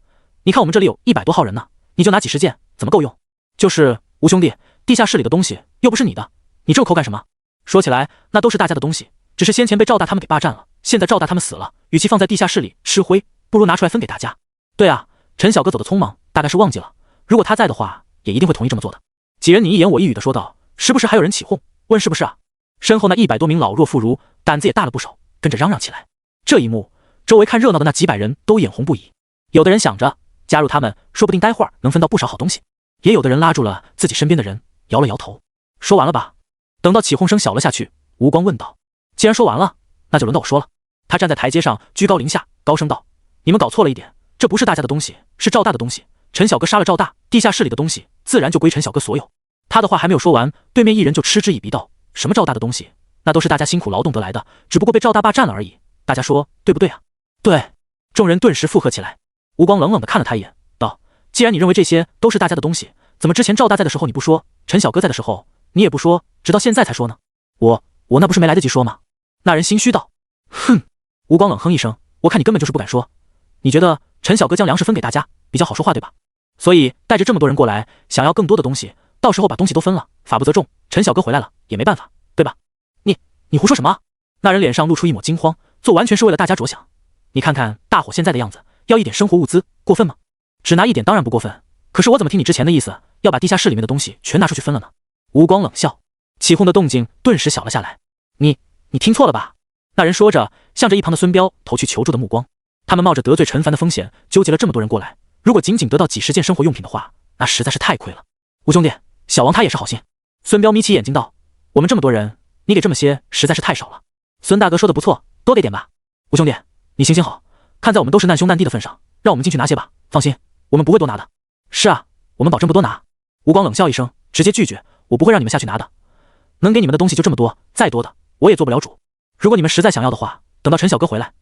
你看我们这里有100多号人呢，你就拿几十件，怎么够用？”就是吴兄弟，地下室里的东西又不是你的，你这口干什么？说起来，那都是大家的东西，只是先前被赵大他们给霸占了，现在赵大他们死了，与其放在地下室里吃灰，不如拿出来分给大家。对啊，陈小哥走得匆忙，大概是忘记了，如果他在的话，也一定会同意这么做的。几人你一言我一语的说道，是不是还有人起哄，问是不是啊？身后那100多名老弱妇孺胆子也大了不少，跟着嚷嚷起来。这一幕，周围看热闹的那几百人都眼红不已。有的人想着加入他们，说不定待会儿能分到不少好东西；也有的人拉住了自己身边的人，摇了摇头。说完了吧？等到起哄声小了下去，吴光问道：“既然说完了，那就轮到我说了。”他站在台阶上，居高临下，高声道：“你们搞错了一点，这不是大家的东西，是赵大的东西。陈小哥杀了赵大，地下室里的东西自然就归陈小哥所有。”他的话还没有说完，对面一人就嗤之以鼻道：“什么赵大的东西？那都是大家辛苦劳动得来的，只不过被赵大霸占了而已。大家说对不对啊？”对。众人顿时附和起来。吴光冷冷地看了他一眼，道：“既然你认为这些都是大家的东西，怎么之前赵大在的时候你不说，陈小哥在的时候你也不说，直到现在才说呢？”我那不是没来得及说吗？那人心虚道。哼。吴光冷哼一声，我看你根本就是不敢说。你觉得陈小哥将粮食分给大家比较好说话对吧？所以带着这么多人过来，想要更多的东西，到时候把东西都分了，法不责众，陈小哥回来了也没办法，对吧？你胡说什么？那人脸上露出一抹惊慌，做完全是为了大家着想。你看看大伙现在的样子，要一点生活物资，过分吗？只拿一点当然不过分，可是我怎么听你之前的意思，要把地下室里面的东西全拿出去分了呢？吴光冷笑，起哄的动静顿时小了下来。你听错了吧？那人说着，向着一旁的孙彪投去求助的目光。他们冒着得罪陈凡的风险，纠结了这么多人过来，如果仅仅得到几十件生活用品的话，那实在是太亏了。吴兄弟，小王他也是好心。孙彪眯起眼睛道：“我们这么多人，你给这么些实在是太少了。孙大哥说的不错，多给点吧。吴兄弟，你行行好，看在我们都是难兄难弟的份上，让我们进去拿些吧。放心，我们不会多拿的。”“是啊，我们保证不多拿。”吴光冷笑一声，直接拒绝：“我不会让你们下去拿的。能给你们的东西就这么多，再多的我也做不了主。如果你们实在想要的话，等到陈小哥回来，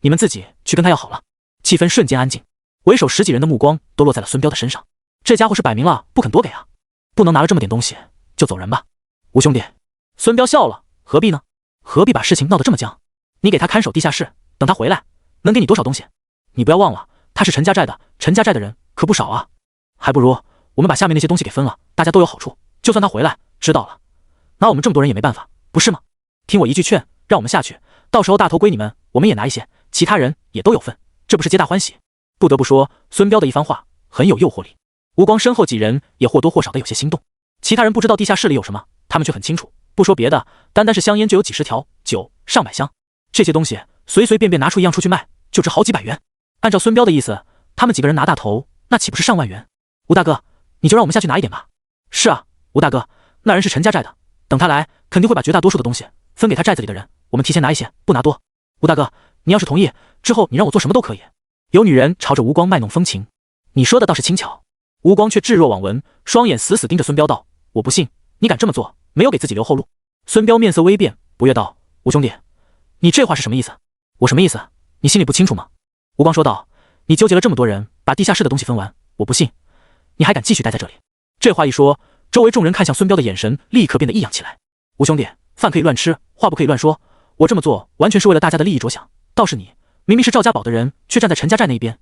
你们自己去跟他要好了。”气氛瞬间安静，为首10几人的目光都落在了孙彪的身上。这家伙是摆明了不肯多给啊，不能拿了这么点东西就走人吧？吴兄弟，孙彪笑了，何必呢？何必把事情闹得这么僵？你给他看守地下室，等他回来，能给你多少东西？你不要忘了，他是陈家寨的，陈家寨的人可不少啊。还不如我们把下面那些东西给分了，大家都有好处。就算他回来知道了，拿我们这么多人也没办法，不是吗？听我一句劝，让我们下去，到时候大头归你们，我们也拿一些，其他人也都有份，这不是皆大欢喜？不得不说，孙彪的一番话很有诱惑力。吴光身后几人也或多或少的有些心动。其他人不知道地下室里有什么，他们却很清楚。不说别的，单单是香烟就有几十条，酒上百箱，这些东西随随便便拿出一样出去卖，就值好几百元。按照孙彪的意思，他们几个人拿大头，那岂不是上万元？吴大哥，你就让我们下去拿一点吧。是啊，吴大哥，那人是陈家寨的，等他来，肯定会把绝大多数的东西分给他寨子里的人，我们提前拿一些，不拿多。吴大哥，你要是同意，之后你让我做什么都可以。有女人朝着吴光卖弄风情。你说的倒是轻巧。吴光却置若罔闻，双眼死死盯着孙彪道：我不信你敢这么做，没有给自己留后路。孙彪面色微变，不悦道：吴兄弟，你这话是什么意思？我什么意思？你心里不清楚吗？吴光说道：你纠结了这么多人，把地下室的东西分完，我不信你还敢继续待在这里。这话一说，周围众人看向孙彪的眼神立刻变得异样起来。吴兄弟，饭可以乱吃，话不可以乱说，我这么做完全是为了大家的利益着想，倒是你明明是赵家堡的人，却站在陈家寨那一边，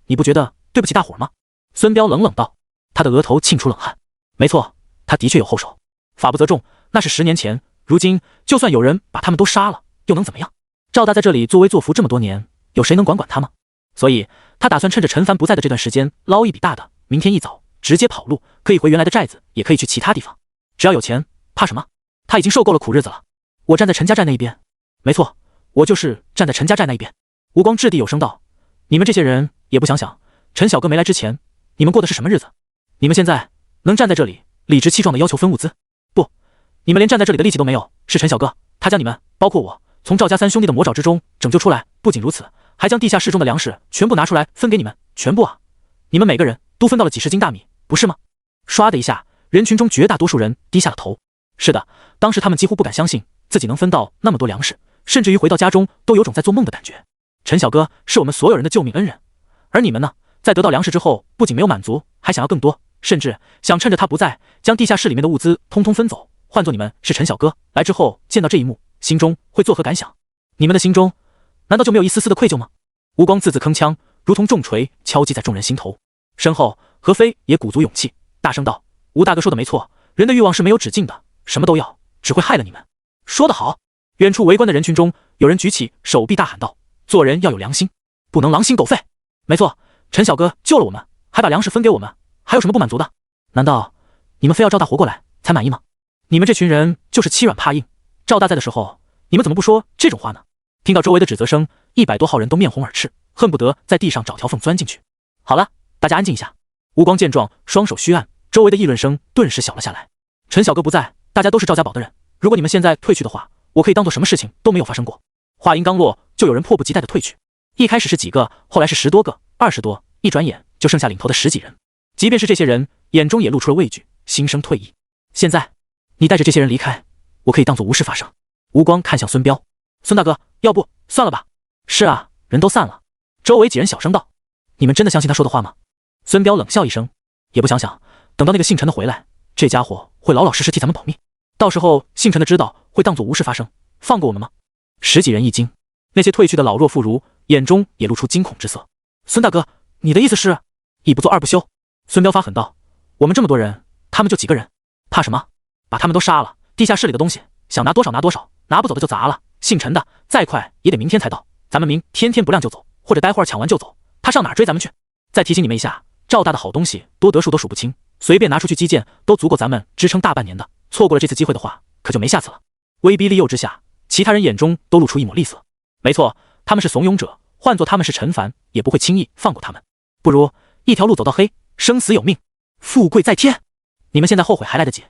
你不觉得对不起大伙吗？孙彪冷冷道，他的额头沁出冷汗。没错，他的确有后手，法不责众，那是10年前，如今就算有人把他们都杀了，又能怎么样？赵大在这里作威作福这么多年，有谁能管他吗？所以他打算趁着陈凡不在的这段时间捞一笔大的，明天一早直接跑路，可以回原来的寨子，也可以去其他地方，只要有钱，怕什么？他已经受够了苦日子了。我站在陈家寨那一边。没错，我就是站在陈家寨那一边。吴光掷地有声道：你们这些人也不想想，陈小哥没来之前，你们过的是什么日子？你们现在能站在这里理直气壮的要求分物资？不，你们连站在这里的力气都没有。是陈小哥，他将你们，包括我，从赵家3兄弟的魔爪之中拯救出来，不仅如此，还将地下室中的粮食全部拿出来分给你们，全部啊！你们每个人都分到了几十斤大米，不是吗？唰的一下，人群中绝大多数人低下了头。是的，当时他们几乎不敢相信自己能分到那么多粮食，甚至于回到家中都有种在做梦的感觉。陈小哥是我们所有人的救命恩人，而你们呢，在得到粮食之后，不仅没有满足，还想要更多，甚至想趁着他不在，将地下室里面的物资通通分走。换作你们是陈小哥来之后见到这一幕，心中会作何感想？你们的心中难道就没有一丝丝的愧疚吗？吴光字字铿锵，如同重锤敲击在众人心头。身后何飞也鼓足勇气，大声道：吴大哥说的没错，人的欲望是没有止境的，什么都要，只会害了你们。说得好！远处围观的人群中，有人举起手臂大喊道：做人要有良心，不能狼心狗肺。没错，陈小哥救了我们，还把粮食分给我们，还有什么不满足的？难道你们非要赵大活过来才满意吗？你们这群人就是欺软怕硬，赵大在的时候，你们怎么不说这种话呢？听到周围的指责声，100多号人都面红耳赤，恨不得在地上找条缝钻进去。好了，大家安静一下。吴光见状，双手虚按，周围的议论声顿时小了下来。陈小哥不在，大家都是赵家堡的人，如果你们现在退去的话，我可以当做什么事情都没有发生过。话音刚落，就有人迫不及待的退去。一开始是几个，后来是10多个、20多，一转眼就剩下领头的10几人。即便是这些人，眼中也露出了畏惧，心生退意。现在你带着这些人离开，我可以当做无事发生。吴光看向孙彪，孙大哥，要不算了吧？是啊，人都散了。周围几人小声道：你们真的相信他说的话吗？孙彪冷笑一声，也不想想，等到那个姓陈的回来，这家伙会老老实实替咱们保密，到时候姓陈的知道会当作无事发生，放过我们吗？10几人一惊，那些退去的老弱妇孺眼中也露出惊恐之色。孙大哥，你的意思是？一不做二不休。孙彪发狠道：我们这么多人，他们就几个人，怕什么？把他们都杀了，地下室里的东西想拿多少拿多少，拿不走的就砸了。姓陈的再快也得明天才到，咱们明天天不亮就走，或者待会儿抢完就走，他上哪儿追咱们去？再提醒你们一下，赵大的好东西多得数都数不清，随便拿出去基建都足够咱们支撑大半年的，错过了这次机会的话，可就没下次了。威逼利诱之下，其他人眼中都露出一抹厉色。没错，他们是怂恿者，换作他们是陈凡，也不会轻易放过他们。不如一条路走到黑，生死有命，富贵在天。你们现在后悔还来得及。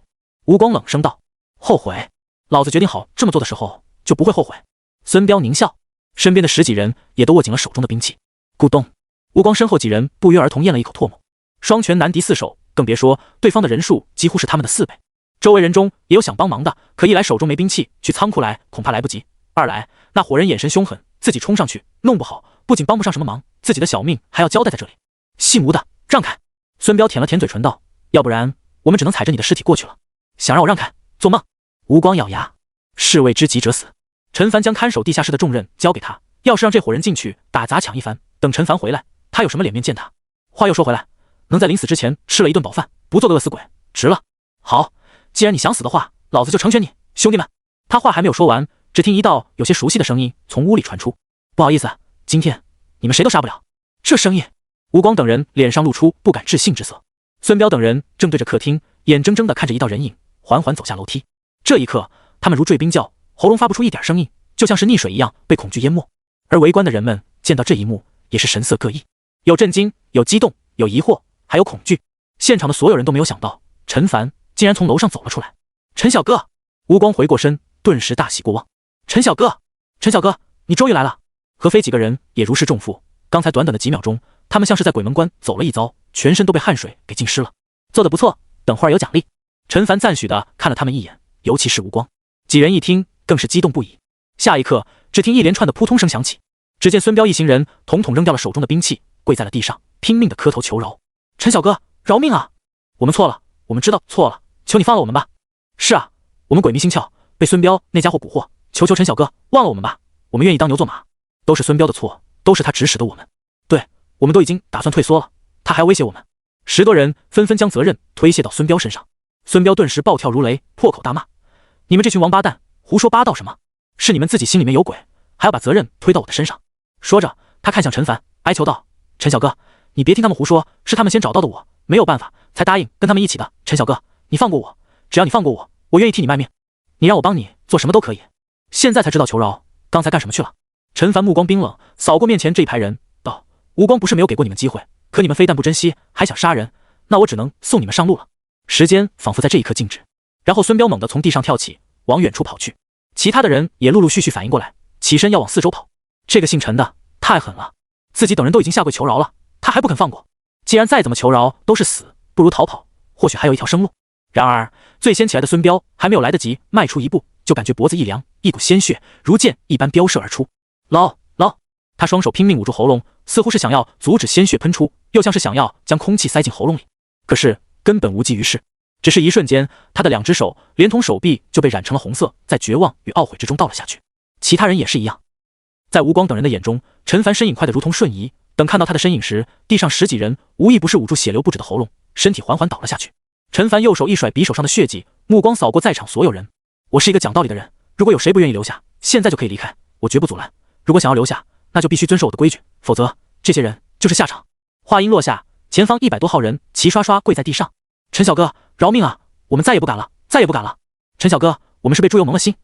吴光冷声道：后悔？老子决定好这么做的时候，就不会后悔。孙彪狞笑，身边的10几人也都握紧了手中的兵器。咕咚，吴光身后几人不约而同咽了一口唾沫，双拳难敌4手，更别说对方的人数几乎是他们的4倍。周围人中也有想帮忙的，可一来手中没兵器，去仓库来恐怕来不及；二来那伙人眼神凶狠，自己冲上去弄不好，不仅帮不上什么忙，自己的小命还要交代在这里。姓吴的，让开！孙彪舔了舔嘴唇道：要不然我们只能踩着你的尸体过去了。想让我让开？做梦！吴光咬牙，士为知己者死。陈凡将看守地下室的重任交给他，要是让这伙人进去打砸抢一番，等陈凡回来，他有什么脸面见他？话又说回来，能在临死之前吃了一顿饱饭，不做个饿死鬼，值了。好，既然你想死的话，老子就成全你，兄弟们！他话还没有说完，只听一道有些熟悉的声音从屋里传出：不好意思，今天你们谁都杀不了。这生意，吴光等人脸上露出不敢置信之色。孙彪等人正对着客厅，眼睁睁地看着一道人影缓缓走下楼梯。这一刻，他们如坠冰窖，喉咙发不出一点声音，就像是溺水一样被恐惧淹没。而围观的人们见到这一幕，也是神色各异，有震惊，有激动，有疑惑，还有恐惧。现场的所有人都没有想到，陈凡竟然从楼上走了出来。陈小哥！吴光回过身，顿时大喜过望。陈小哥，陈小哥，你终于来了！何非几个人也如释重负。刚才短短的几秒钟，他们像是在鬼门关走了一遭，全身都被汗水给浸湿了。做得不错，等会儿有奖励。陈凡赞许地看了他们一眼，尤其是吴光。几人一听，更是激动不已。下一刻，只听一连串的扑通声响起，只见孙彪一行人统统扔掉了手中的兵器，跪在了地上，拼命地磕头求饶。陈小哥，饶命啊！我们错了，我们知道错了，求你放了我们吧。是啊，我们鬼迷心窍，被孙彪那家伙蛊惑，求陈小哥忘了我们吧，我们愿意当牛做马。都是孙彪的错，都是他指使的我们。对，我们都已经打算退缩了，他还要威胁我们。10多人纷纷将责任推卸到孙彪身上。孙彪顿时暴跳如雷，破口大骂：你们这群王八蛋，胡说八道什么？是你们自己心里面有鬼，还要把责任推到我的身上。说着，他看向陈凡，哀求道：陈小哥，你别听他们胡说，是他们先找到的我，没有办法才答应跟他们一起的。陈小哥，你放过我，只要你放过我，我愿意替你卖命，你让我帮你做什么都可以。现在才知道求饶，刚才干什么去了？陈凡目光冰冷，扫过面前这一排人，道：吴光不是没有给过你们机会，可你们非但不珍惜，还想杀人，那我只能送你们上路了。时间仿佛在这一刻静止，然后孙彪猛地从地上跳起，往远处跑去。其他的人也陆陆续续反应过来，起身要往四周跑。这个姓陈的太狠了，自己等人都已经下跪求饶了，他还不肯放过。既然再怎么求饶都是死，不如逃跑，或许还有一条生路。然而最先起来的孙彪还没有来得及迈出一步，就感觉脖子一凉，一股鲜血如箭一般飙射而出。捞！他双手拼命捂住喉咙，似乎是想要阻止鲜血喷出，又像是想要将空气塞进喉咙里，可是根本无济于事。只是一瞬间，他的2只手连同手臂就被染成了红色，在绝望与懊悔之中倒了下去。其他人也是一样。在吴光等人的眼中，陈凡身影快得如同瞬移，等看到他的身影时，地上10几人无一不是捂住血流不止的喉咙，身体缓缓倒了下去。陈凡右手一甩匕首上的血迹，目光扫过在场所有人。我是一个讲道理的人，如果有谁不愿意留下，现在就可以离开，我绝不阻拦。如果想要留下，那就必须遵守我的规矩，否则这些人就是下场。话音落下，前方100多号人齐刷刷跪在地上。陈小哥，饶命啊！我们再也不敢了，再也不敢了。陈小哥，我们是被猪油蒙了心，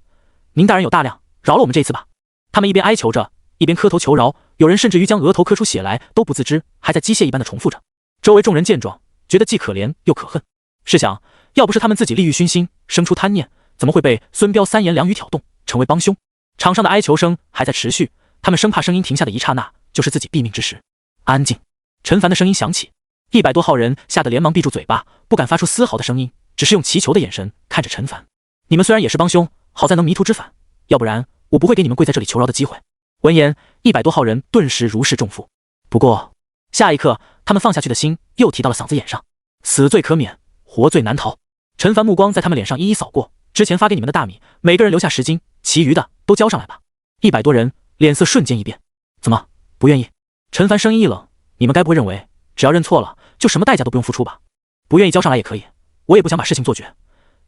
您大人有大量，饶了我们这一次吧。他们一边哀求着，一边磕头求饶，有人甚至于将额头磕出血来都不自知，还在机械一般的重复着。周围众人见状，觉得既可怜又可恨。试想，要不是他们自己利欲熏心，生出贪念，怎么会被孙彪3言2语挑动，成为帮凶？场上的哀求声还在持续，他们生怕声音停下的一刹那就是自己毙命之时。安静！陈凡的声音响起，100多号人吓得连忙闭住嘴巴，不敢发出丝毫的声音，只是用祈求的眼神看着陈凡。你们虽然也是帮凶，好在能迷途知返，要不然我不会给你们跪在这里求饶的机会。闻言，100多号人顿时如释重负。不过下一刻，他们放下去的心又提到了嗓子眼上。死罪可免，活罪难逃。陈凡目光在他们脸上一一扫过，之前发给你们的大米，每个人留下10斤，其余的都交上来吧。100多人脸色瞬间一变。怎么不愿意？陈凡声音一冷，你们该不会认为只要认错了就什么代价都不用付出吧？不愿意交上来也可以，我也不想把事情做绝，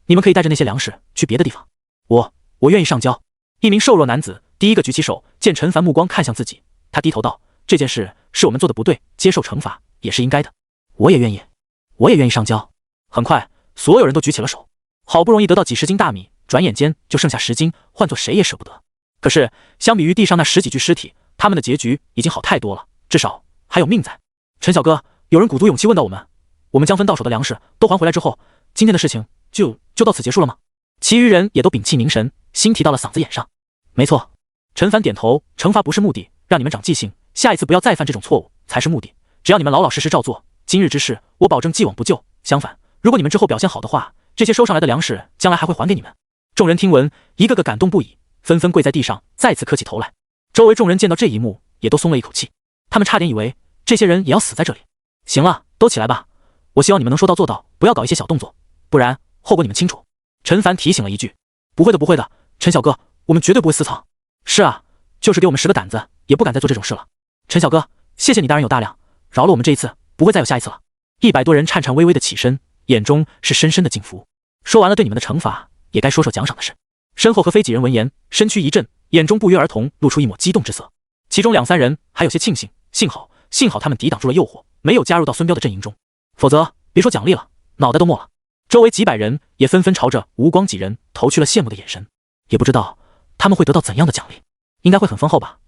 你们可以带着那些粮食去别的地方。我愿意上交。一名瘦弱男子第一个举起手，见陈凡目光看向自己，他低头道：这件事是我们做的不对，接受惩罚也是应该的。我也愿意上交。很快所有人都举起了手，好不容易得到几10斤大米，转眼间就剩下10斤，换做谁也舍不得。可是相比于地上那10几具尸体，他们的结局已经好太多了，至少还有命在。陈小哥，有人鼓足勇气问到我们将分到手的粮食都还回来之后，今天的事情就到此结束了吗？其余人也都屏气凝神，心提到了嗓子眼上。没错。陈凡点头，惩罚不是目的，让你们长记性，下一次不要再犯这种错误才是目的。只要你们老老实实照做，今日之事我保证既往不咎。相反，如果你们之后表现好的话，这些收上来的粮食将来还会还给你们。众人听闻，一个个感动不已，纷纷跪在地上，再次磕起头来。周围众人见到这一幕，也都松了一口气，他们差点以为这些人也要死在这里。行了，都起来吧，我希望你们能说到做到，不要搞一些小动作，不然后果你们清楚。陈凡提醒了一句。不会的，陈小哥，我们绝对不会私藏。是啊，就是给我们10个胆子，也不敢再做这种事了。陈小哥，谢谢你大人有大量，饶了我们这一次，不会再有下一次了。100多人颤颤巍巍的起身，眼中是深深的敬服。说完了对你们的惩罚，也该说说奖赏的事。身后何非几人闻言，身躯一震，眼中不约而同露出一抹激动之色。其中2、3人还有些庆幸，幸好他们抵挡住了诱惑，没有加入到孙彪的阵营中，否则别说奖励了，脑袋都没了。周围几百人也纷纷朝着吴光几人投去了羡慕的眼神，也不知道他们会得到怎样的奖励，应该会很丰厚吧。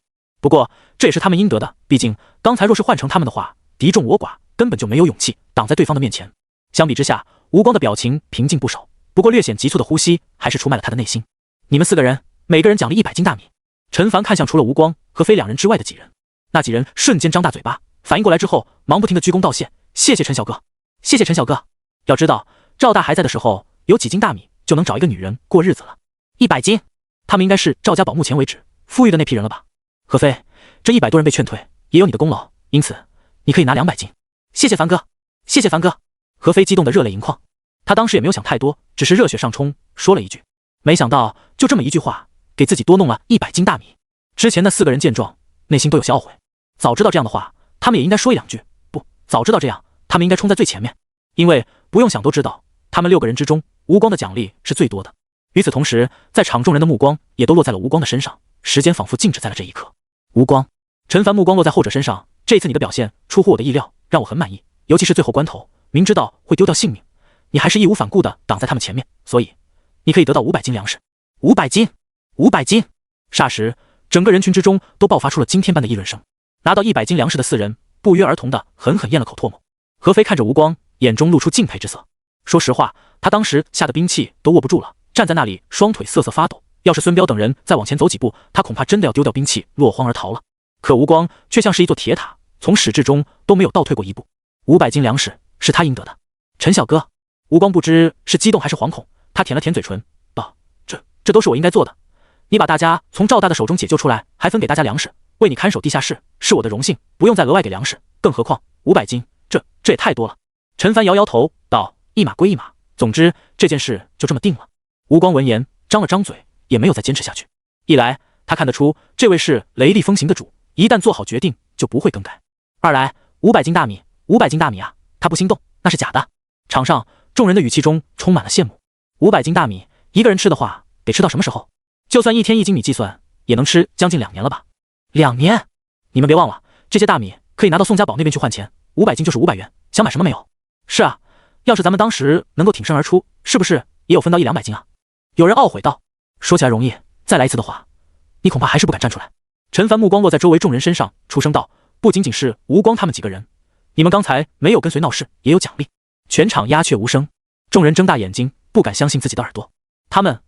不过这也是他们应得的，毕竟刚才若是换成他们的话，敌众我寡，根本就没有勇气挡在对方的面前。相比之下，吴光的表情平静不少，不过略显急促的呼吸还是出卖了他的内心。你们4个人，每个人奖励100斤大米。陈凡看向除了吴光和非2人之外的几人，那几人瞬间张大嘴巴，反应过来之后，忙不停的鞠躬道谢，谢谢陈小哥，谢谢陈小哥。要知道赵大还在的时候，有几斤大米就能找一个女人过日子了，100斤，他们应该是赵家堡目前为止富裕的那批人了吧？何非，这100多人被劝退，也有你的功劳，因此你可以拿200斤。谢谢凡哥，谢谢凡哥。何非激动得热泪盈眶，他当时也没有想太多，只是热血上冲，说了一句，没想到就这么一句话，给自己多弄了100斤大米。之前那4个人见状，内心都有些懊悔，早知道这样的话，他们也应该说1、2句，不，早知道这样，他们应该冲在最前面，因为不用想都知道，他们6个人之中，吴光的奖励是最多的。与此同时，在场众人的目光也都落在了吴光的身上，时间仿佛静止在了这一刻。吴光，陈凡目光落在后者身上，这次你的表现出乎我的意料，让我很满意，尤其是最后关头，明知道会丢掉性命，你还是义无反顾地挡在他们前面，所以你可以得到500斤粮食。500斤，500斤！霎时，整个人群之中都爆发出了惊天般的议论声。拿到100斤粮食的4人，不约而同地狠狠咽了口唾沫。何非看着吴光，眼中露出敬佩之色。说实话，他当时吓得兵器都握不住了，站在那里双腿瑟瑟发抖。要是孙彪等人再往前走几步，他恐怕真的要丢掉兵器，落荒而逃了。可吴光却像是一座铁塔，从始至终都没有倒退过一步。500斤粮食是他应得的。陈小哥，吴光不知是激动还是惶恐，他舔了舔嘴唇，道：这都是我应该做的。你把大家从赵大的手中解救出来，还分给大家粮食，为你看守地下室，是我的荣幸，不用再额外给粮食。更何况500斤，这也太多了。陈凡摇摇头道：一码归一码，总之这件事就这么定了。吴光闻言张了张嘴，也没有再坚持下去。一来他看得出这位是雷厉风行的主，一旦做好决定就不会更改；二来500斤大米，500斤大米啊，他不心动那是假的。场上众人的语气中充满了羡慕。500斤大米，一个人吃的话，得吃到什么时候？就算1天1斤米计算，也能吃将近2年了吧？2年？你们别忘了，这些大米可以拿到宋家堡那边去换钱，500斤就是500元，想买什么没有？是啊，要是咱们当时能够挺身而出，是不是也有分到1、200斤啊？有人懊悔道。说起来容易，再来一次的话，你恐怕还是不敢站出来。陈凡目光落在周围众人身上，出声道：不仅仅是吴光他们几个人，你们刚才没有跟随闹事，也有奖励。全场鸦雀无声，众人睁大眼睛，不敢相信自己的耳朵。他们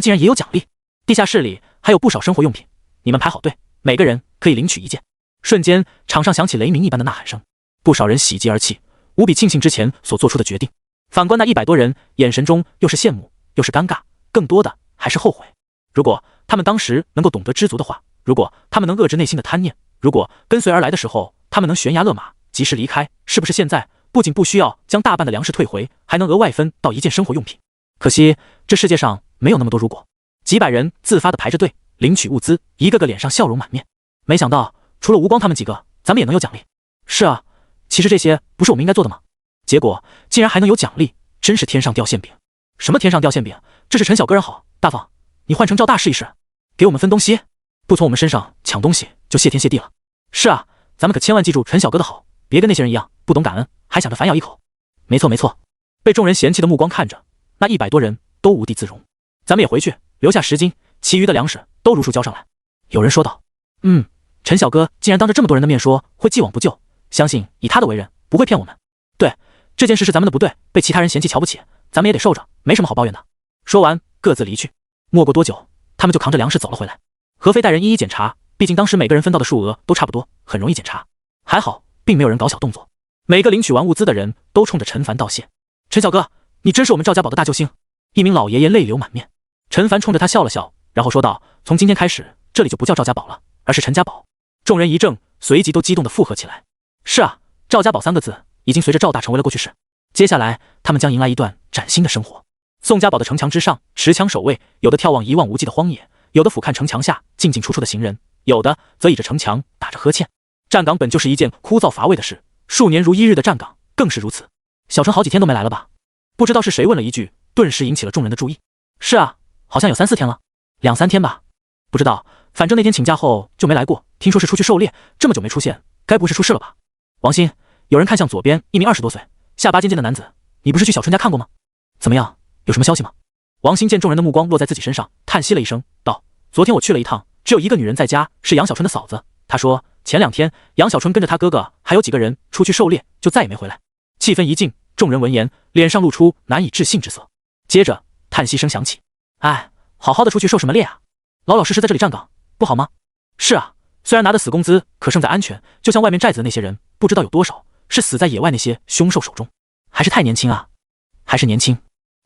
竟然也有奖励！地下室里还有不少生活用品，你们排好队，每个人可以领取1件。瞬间，场上响起雷鸣一般的呐喊声，不少人喜极而泣，无比庆幸之前所做出的决定。反观那100多人，眼神中又是羡慕，又是尴尬，更多的还是后悔。如果他们当时能够懂得知足的话，如果他们能遏制内心的贪念，如果跟随而来的时候他们能悬崖勒马，及时离开，是不是现在不仅不需要将大半的粮食退回，还能额外分到1件生活用品？可惜这世界上没有那么多如果。几百人自发地排着队领取物资，一个个脸上笑容满面。没想到除了吴光他们几个，咱们也能有奖励。是啊，其实这些不是我们应该做的吗？结果竟然还能有奖励，真是天上掉馅饼。什么天上掉馅饼？这是陈小哥人好大方，你换成赵大试一试，给我们分东西，不从我们身上抢东西就谢天谢地了。是啊，咱们可千万记住陈小哥的好，别跟那些人一样不懂感恩，还想着反咬一口。没错没错，被众人嫌弃的目光看着，那100多人都无地自容。咱们也回去留下10斤，其余的粮食都如数交上来。有人说道。陈小哥竟然当着这么多人的面说会既往不咎，相信以他的为人不会骗我们。对，这件事是咱们的不对，被其他人嫌弃瞧不起，咱们也得受着，没什么好抱怨的。说完各自离去。没过多久，他们就扛着粮食走了回来。何非带人一一检查，毕竟当时每个人分到的数额都差不多，很容易检查。还好并没有人搞小动作，每个领取完物资的人都冲着陈凡道谢。陈小哥，你真是我们赵家堡的大救星。一名老爷爷泪流满面。陈凡冲着他笑了笑，然后说道：从今天开始，这里就不叫赵家堡了，而是陈家堡。众人一怔，随即都激动地附和起来。是啊，赵家堡3个字已经随着赵大成为了过去式，接下来他们将迎来一段崭新的生活。宋家堡的城墙之上，持枪守卫，有的眺望一望无际的荒野，有的俯瞰城墙下进进出出的行人，有的则倚着城墙打着呵欠。站岗本就是一件枯燥乏味的事，数年如一日的站岗更是如此。小陈好几天都没来了吧？不知道是谁问了一句，顿时引起了众人的注意。是啊，好像有3、4天了，2、3天吧。不知道反正那天请假后就没来过，听说是出去狩猎，这么久没出现，该不是出事了吧？王鑫，有人看向左边，一名20多岁、下巴尖尖的男子，你不是去小春家看过吗？怎么样，有什么消息吗？王鑫见众人的目光落在自己身上，叹息了一声，道：昨天我去了一趟，只有一个女人在家，是杨小春的嫂子。她说前2天杨小春跟着他哥哥还有几个人出去狩猎，就再也没回来。气氛一静，众人闻言脸上露出难以置信之色，接着叹息声响起：哎，好好的出去狩什么猎啊，老老实实在这里站岗不好吗？是啊，虽然拿的死工资，可胜在安全，就像外面寨子的那些人，不知道有多少是死在野外那些凶兽手中。还是太年轻啊，还是年轻。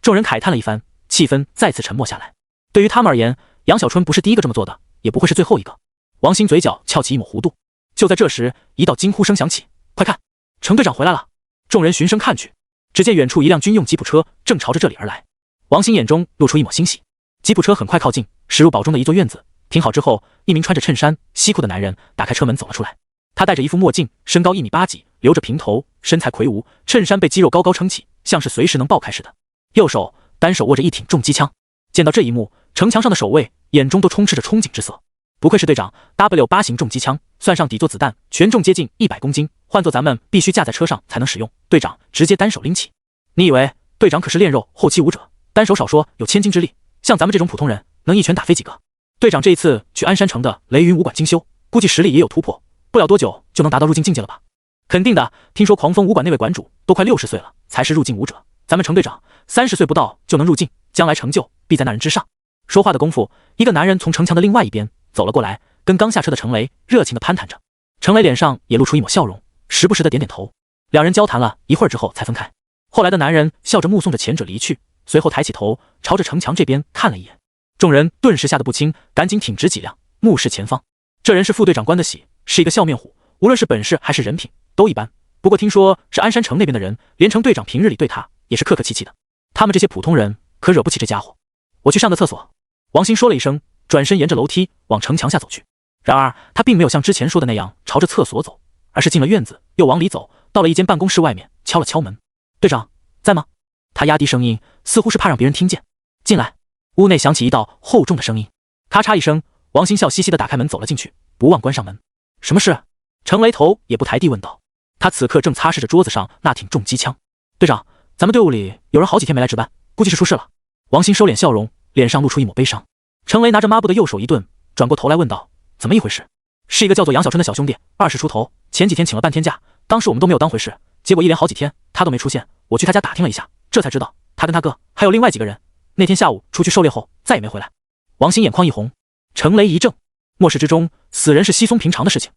众人慨叹了一番，气氛再次沉默下来。对于他们而言，杨小春不是第一个这么做的，也不会是最后一个。王鑫嘴角翘起一抹弧度。就在这时，一道惊呼声响起：快看，程队长回来了！众人循声看去，只见远处一辆军用吉普车正朝着这里而来。王鑫眼中露出一抹欣喜。吉普车很快靠近，驶入堡中的一座院子。停好之后，一名穿着衬衫西裤的男人打开车门走了出来。他戴着一副墨镜，身高1米8几，留着平头，身材魁梧，衬衫被肌肉高高撑起，像是随时能爆开似的。右手单手握着一挺重机枪。见到这一幕，城墙上的守卫眼中都充斥着憧憬之色。不愧是队长 ，W8型重机枪，算上底座子弹，全重接近100公斤，换做咱们必须架在车上才能使用。队长直接单手拎起。你以为队长可是练肉后期武者，单手少说有1000斤之力，像咱们这种普通人能一拳打飞几个？队长这一次去鞍山城的雷云武馆精修，估计实力也有突破，不了多久就能达到入境境界了吧？肯定的，听说狂风武馆那位馆主都快60岁了，才是入境武者。咱们程队长30岁不到就能入境，将来成就必在那人之上。说话的功夫，一个男人从城墙的另外一边走了过来，跟刚下车的程雷热情地攀谈着。程雷脸上也露出一抹笑容，时不时地点点头。两人交谈了一会儿之后才分开。后来的男人笑着目送着前者离去，随后抬起头朝着城墙这边看了一眼。众人顿时吓得不轻，赶紧挺直脊梁，目视前方。这人是副队长关德喜，是一个笑面虎，无论是本事还是人品都一般。不过听说是鞍山城那边的人，连程队长平日里对他也是客客气气的。他们这些普通人可惹不起这家伙。我去上个厕所。王鑫说了一声，转身沿着楼梯往城墙下走去。然而他并没有像之前说的那样朝着厕所走，而是进了院子，又往里走，到了一间办公室外面，敲了敲门。队长在吗？他压低声音，似乎是怕让别人听见。进来。屋内响起一道厚重的声音，咔嚓一声，王鑫笑嘻嘻地打开门走了进去，不忘关上门。什么事？程雷头也不抬地问道。他此刻正擦拭着桌子上那挺重机枪。队长，咱们队伍里有人好几天没来值班，估计是出事了。王鑫收敛笑容，脸上露出一抹悲伤。程雷拿着抹布的右手一顿，转过头来问道：怎么一回事？是一个叫做杨小春的小兄弟，20出头，前几天请了半天假，当时我们都没有当回事，结果一连好几天他都没出现。我去他家打听了一下，这才知道他跟他哥还有另外几个人那天下午出去狩猎后再也没回来。王鑫眼眶一红，程雷一怔，末世之中死人是稀松平常的事情，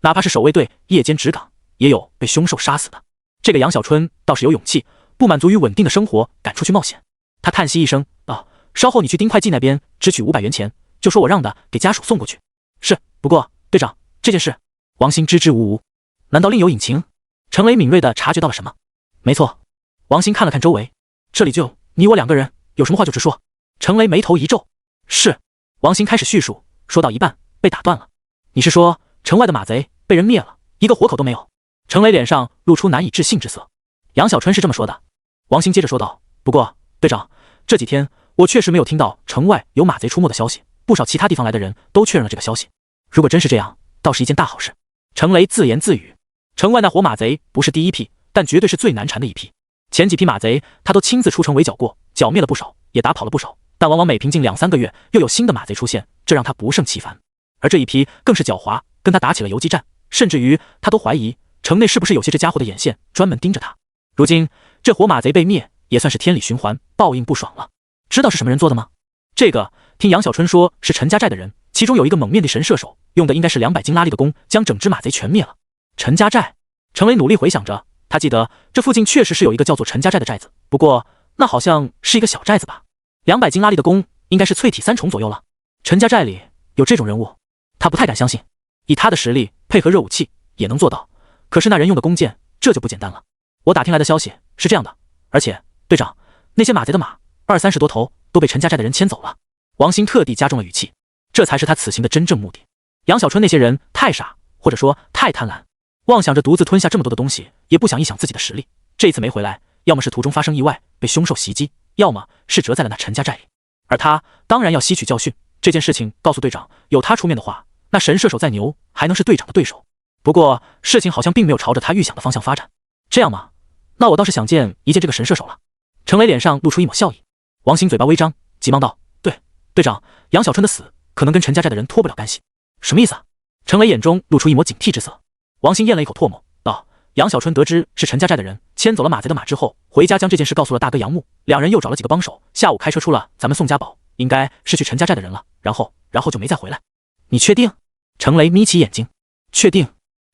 哪怕是守卫队夜间值岗，也有被凶兽杀死的。这个杨小春倒是有勇气，不满足于稳定的生活，敢出去冒险。他叹息一声，稍后你去丁会计那边支取500元钱，就说我让的给家属送过去。是，不过队长，这件事……王鑫支支吾吾，难道另有隐情？程雷敏锐地察觉到了什么。没错。王鑫看了看周围，这里就你我2个人，有什么话就直说。程雷眉头一皱，是。王鑫开始叙述，说到一半被打断了。你是说城外的马贼被人灭了，一个活口都没有？程雷脸上露出难以置信之色。杨小春是这么说的。王鑫接着说道，不过队长，这几天我确实没有听到城外有马贼出没的消息，不少其他地方来的人都确认了这个消息。如果真是这样，倒是一件大好事。程雷自言自语，城外那伙马贼不是第一批，但绝对是最难缠的一批。前几批马贼他都亲自出城围剿过，剿灭了不少，也打跑了不少，但往往每平静2-3个月又有新的马贼出现，这让他不胜其烦。而这一批更是狡猾，跟他打起了游击战，甚至于他都怀疑城内是不是有些这家伙的眼线专门盯着他。如今这伙马贼被灭，也算是天理循环，报应不爽了。知道是什么人做的吗？这个听杨小春说是陈家寨的人，其中有一个蒙面的神射手，用的应该是200斤拉力的弓，将整只马贼全灭了。陈家寨？程雷努力回想着，他记得这附近确实是有一个叫做陈家寨的寨子，不过那好像是一个小寨子吧。200斤拉力的弓应该是淬体3重左右了。陈家寨里有这种人物，他不太敢相信。以他的实力，配合热武器也能做到，可是那人用的弓箭这就不简单了。我打听来的消息是这样的，而且队长，那些马贼的马20-30多头都被陈家寨的人牵走了。王鑫特地加重了语气，这才是他此行的真正目的。杨小春那些人太傻，或者说太贪婪，妄想着独自吞下这么多的东西，也不想一想自己的实力。这次没回来，要么是途中发生意外被凶兽袭击，要么是折在了那陈家寨里。而他当然要吸取教训，这件事情告诉队长，有他出面的话，那神射手再牛还能是队长的对手？不过事情好像并没有朝着他预想的方向发展。这样吗？那我倒是想见一见这个神射手了。程雷脸上露出一抹笑意，王兴嘴巴微张，急忙道：“对，队长，杨小春的死可能跟陈家寨的人脱不了干系。”什么意思啊？程雷眼中露出一抹警惕之色。王兴咽了一口唾沫，道：“杨小春得知是陈家寨的人牵走了马贼的马之后，回家将这件事告诉了大哥杨木，两人又找了几个帮手，下午开车出了咱们宋家堡，应该是去陈家寨的人了，然后就没再回来。”你确定？程雷眯起眼睛，确定。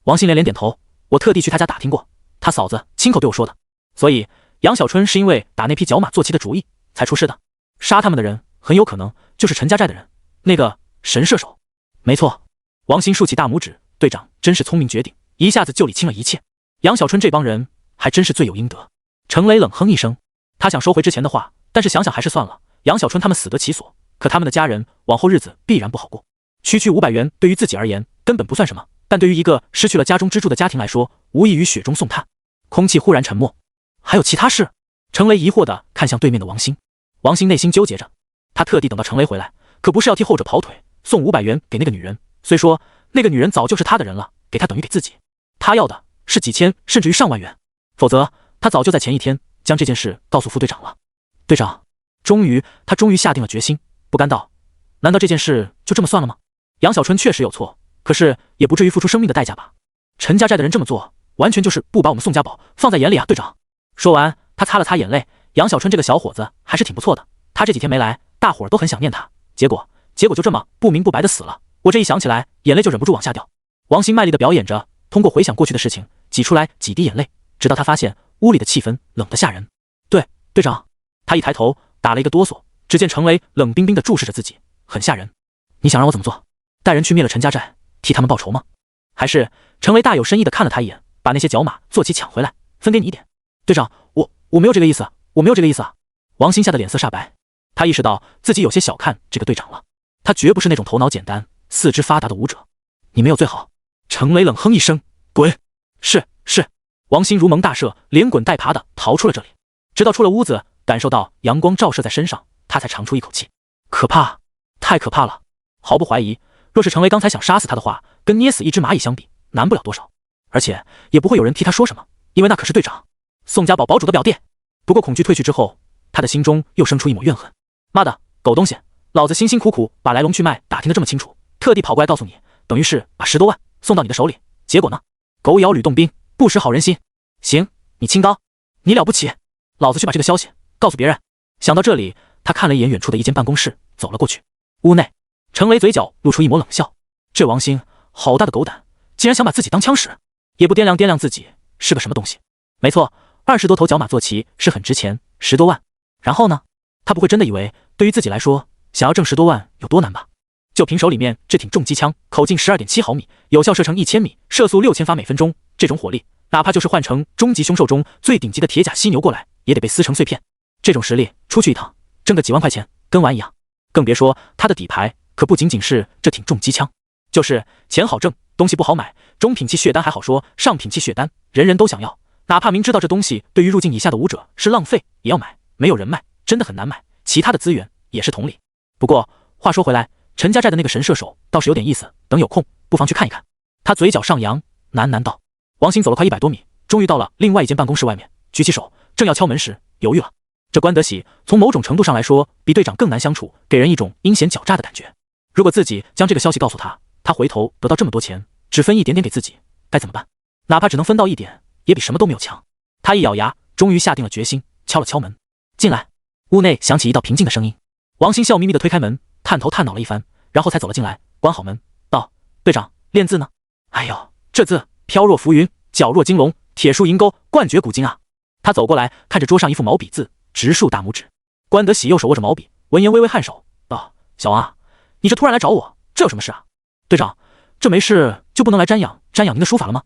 王兴连连点头，我特地去他家打听过，他嫂子亲口对我说的。所以杨小春是因为打那匹角马坐骑的主意才出事的，杀他们的人很有可能就是陈家寨的人，那个神射手。没错。王兴竖起大拇指，队长真是聪明绝顶，一下子就理清了一切。杨小春这帮人还真是罪有应得。程雷冷哼一声，他想收回之前的话，但是想想还是算了。杨小春他们死得其所，可他们的家人往后日子必然不好过。区区500元对于自己而言根本不算什么，但对于一个失去了家中支柱的家庭来说，无异于雪中送炭。空气忽然沉默。还有其他事？程雷疑惑地看向对面的王兴。王兴内心纠结着，他特地等到程雷回来，可不是要替后者跑腿，送500元给那个女人。虽说那个女人早就是他的人了，给他等于给自己，他要的是几千甚至于上万元，否则他早就在前一天将这件事告诉副队长了。队长，他终于下定了决心，不甘道：“难道这件事就这么算了吗？杨小春确实有错，可是也不至于付出生命的代价吧？陈家寨的人这么做，完全就是不把我们宋家堡放在眼里啊，队长。”说完，他擦了擦眼泪。杨小春这个小伙子还是挺不错的，他这几天没来，大伙儿都很想念他，结果就这么不明不白的死了。我这一想起来，眼泪就忍不住往下掉。王兴卖力的表演着，通过回想过去的事情，挤出来几滴眼泪，直到他发现屋里的气氛冷得吓人。对，队长。他一抬头，打了一个哆嗦，只见程雷冷冰冰的注视着自己，很吓人。你想让我怎么做？带人去灭了陈家寨，替他们报仇吗？还是……程雷大有深意的看了他一眼，把那些角马坐骑抢回来，分给你一点。队长，我没有这个意思，我没有这个意思啊！王兴吓得脸色煞白，他意识到自己有些小看这个队长了，他绝不是那种头脑简单、四肢发达的武者。你没有最好。程雷冷哼一声，滚！是。王兴如蒙大赦，连滚带爬的逃出了这里，直到出了屋子，感受到阳光照射在身上，他才长出一口气。可怕，太可怕了！毫不怀疑，若是程雷刚才想杀死他的话，跟捏死一只蚂蚁相比，难不了多少，而且也不会有人替他说什么，因为那可是队长，宋家堡堡主的表弟。不过恐惧退去之后，他的心中又生出一抹怨恨。妈的，狗东西！老子辛辛苦苦把来龙去脉打听得这么清楚，特地跑过来告诉你，等于是把10多万送到你的手里，结果呢？狗咬吕洞宾，不识好人心。行，你清高，你了不起，老子去把这个消息告诉别人。想到这里，他看了一眼远处的一间办公室，走了过去。屋内，程雷嘴角露出一抹冷笑，这王兴好大的狗胆，竟然想把自己当枪使，也不掂量自己是个什么东西。没错，20多头角马坐骑是很值钱，10多万。然后呢？他不会真的以为对于自己来说，想要挣10多万有多难吧？就凭手里面这挺重机枪，口径12.7毫米，有效射程1000米，射速6000发每分钟，这种火力，哪怕就是换成终极凶兽中最顶级的铁甲犀牛过来，也得被撕成碎片。这种实力，出去一趟，挣个几万块钱，跟玩一样。更别说他的底牌可不仅仅是这挺重机枪，就是钱好挣，东西不好买，中品器血丹还好说，上品器血丹人人都想要，哪怕明知道这东西对于入境以下的武者是浪费，也要买，没有人脉，真的很难买。其他的资源也是同理。不过话说回来，陈家寨的那个神射手倒是有点意思，等有空不妨去看一看。他嘴角上扬，喃喃道。王兴走了快100多米，终于到了另外一间办公室外面，举起手正要敲门时犹豫了。这关德喜从某种程度上来说比队长更难相处，给人一种阴险狡诈的感觉。如果自己将这个消息告诉他，他回头得到这么多钱，只分一点点给自己，该怎么办？哪怕只能分到一点，也比什么都没有强。他一咬牙，终于下定了决心，敲了敲门。进来。屋内响起一道平静的声音。王兴笑眯眯地推开门，探头探脑了一番，然后才走了进来，关好门，道：“队长，练字呢？”“哎呦，这字飘若浮云，皎若金龙，铁树银钩，冠绝古今啊！”他走过来，看着桌上一副毛笔字，直竖大拇指。关德喜右手握着毛笔，闻言微微颔首，道：“小王啊，你这突然来找我，这有什么事啊？”“队长，这没事就不能来瞻仰您的书法了吗？”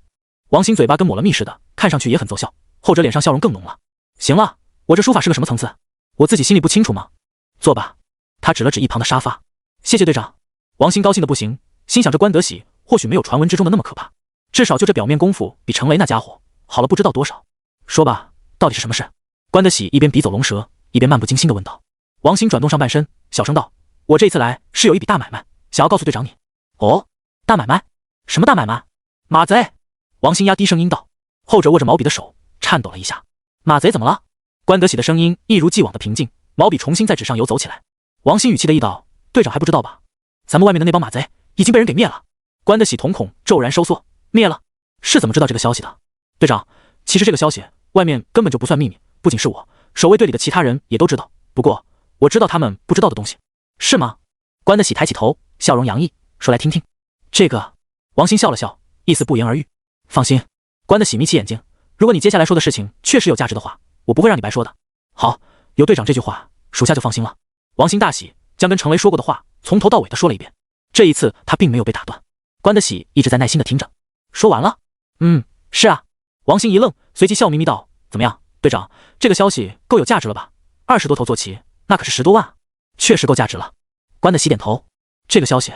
王兴嘴巴跟抹了蜜似的，看上去也很奏效，后者脸上笑容更浓了。“行了，我这书法是个什么层次，我自己心里不清楚吗？坐吧。”他指了指一旁的沙发。“谢谢队长。”王兴高兴的不行，心想这关德喜或许没有传闻之中的那么可怕，至少就这表面功夫比程雷那家伙好了不知道多少。说吧，到底是什么事？关德喜一边笔走龙蛇，一边漫不经心的问道。王兴转动上半身，小声道：“我这一次来是有一笔大买卖，想要告诉队长你。哦，大买卖？什么大买卖？马贼！王新压低声音道。后者握着毛笔的手颤抖了一下。马贼怎么了？关德喜的声音一如既往的平静，毛笔重新在纸上游走起来。王新语气的一道：队长还不知道吧？咱们外面的那帮马贼已经被人给灭了。关德喜瞳孔骤然收缩，灭了？是怎么知道这个消息的？队长，其实这个消息外面根本就不算秘密，不仅是我，守卫队里的其他人也都知道。不过我知道他们不知道的东西。是吗？关德喜抬起头，笑容洋溢，说来听听。这个……王新笑了笑，意思不言而喻。放心。关德喜眯起眼睛，如果你接下来说的事情确实有价值的话，我不会让你白说的。好，有队长这句话，属下就放心了。王新大喜，将跟程雷说过的话从头到尾的说了一遍。这一次他并没有被打断。关德喜一直在耐心的听着。说完了？是啊。王新一愣，随即笑眯眯道：怎么样，队长，这个消息够有价值了吧？20多头坐骑，那可是10多万，确实够价值了。关德喜点头。这个消息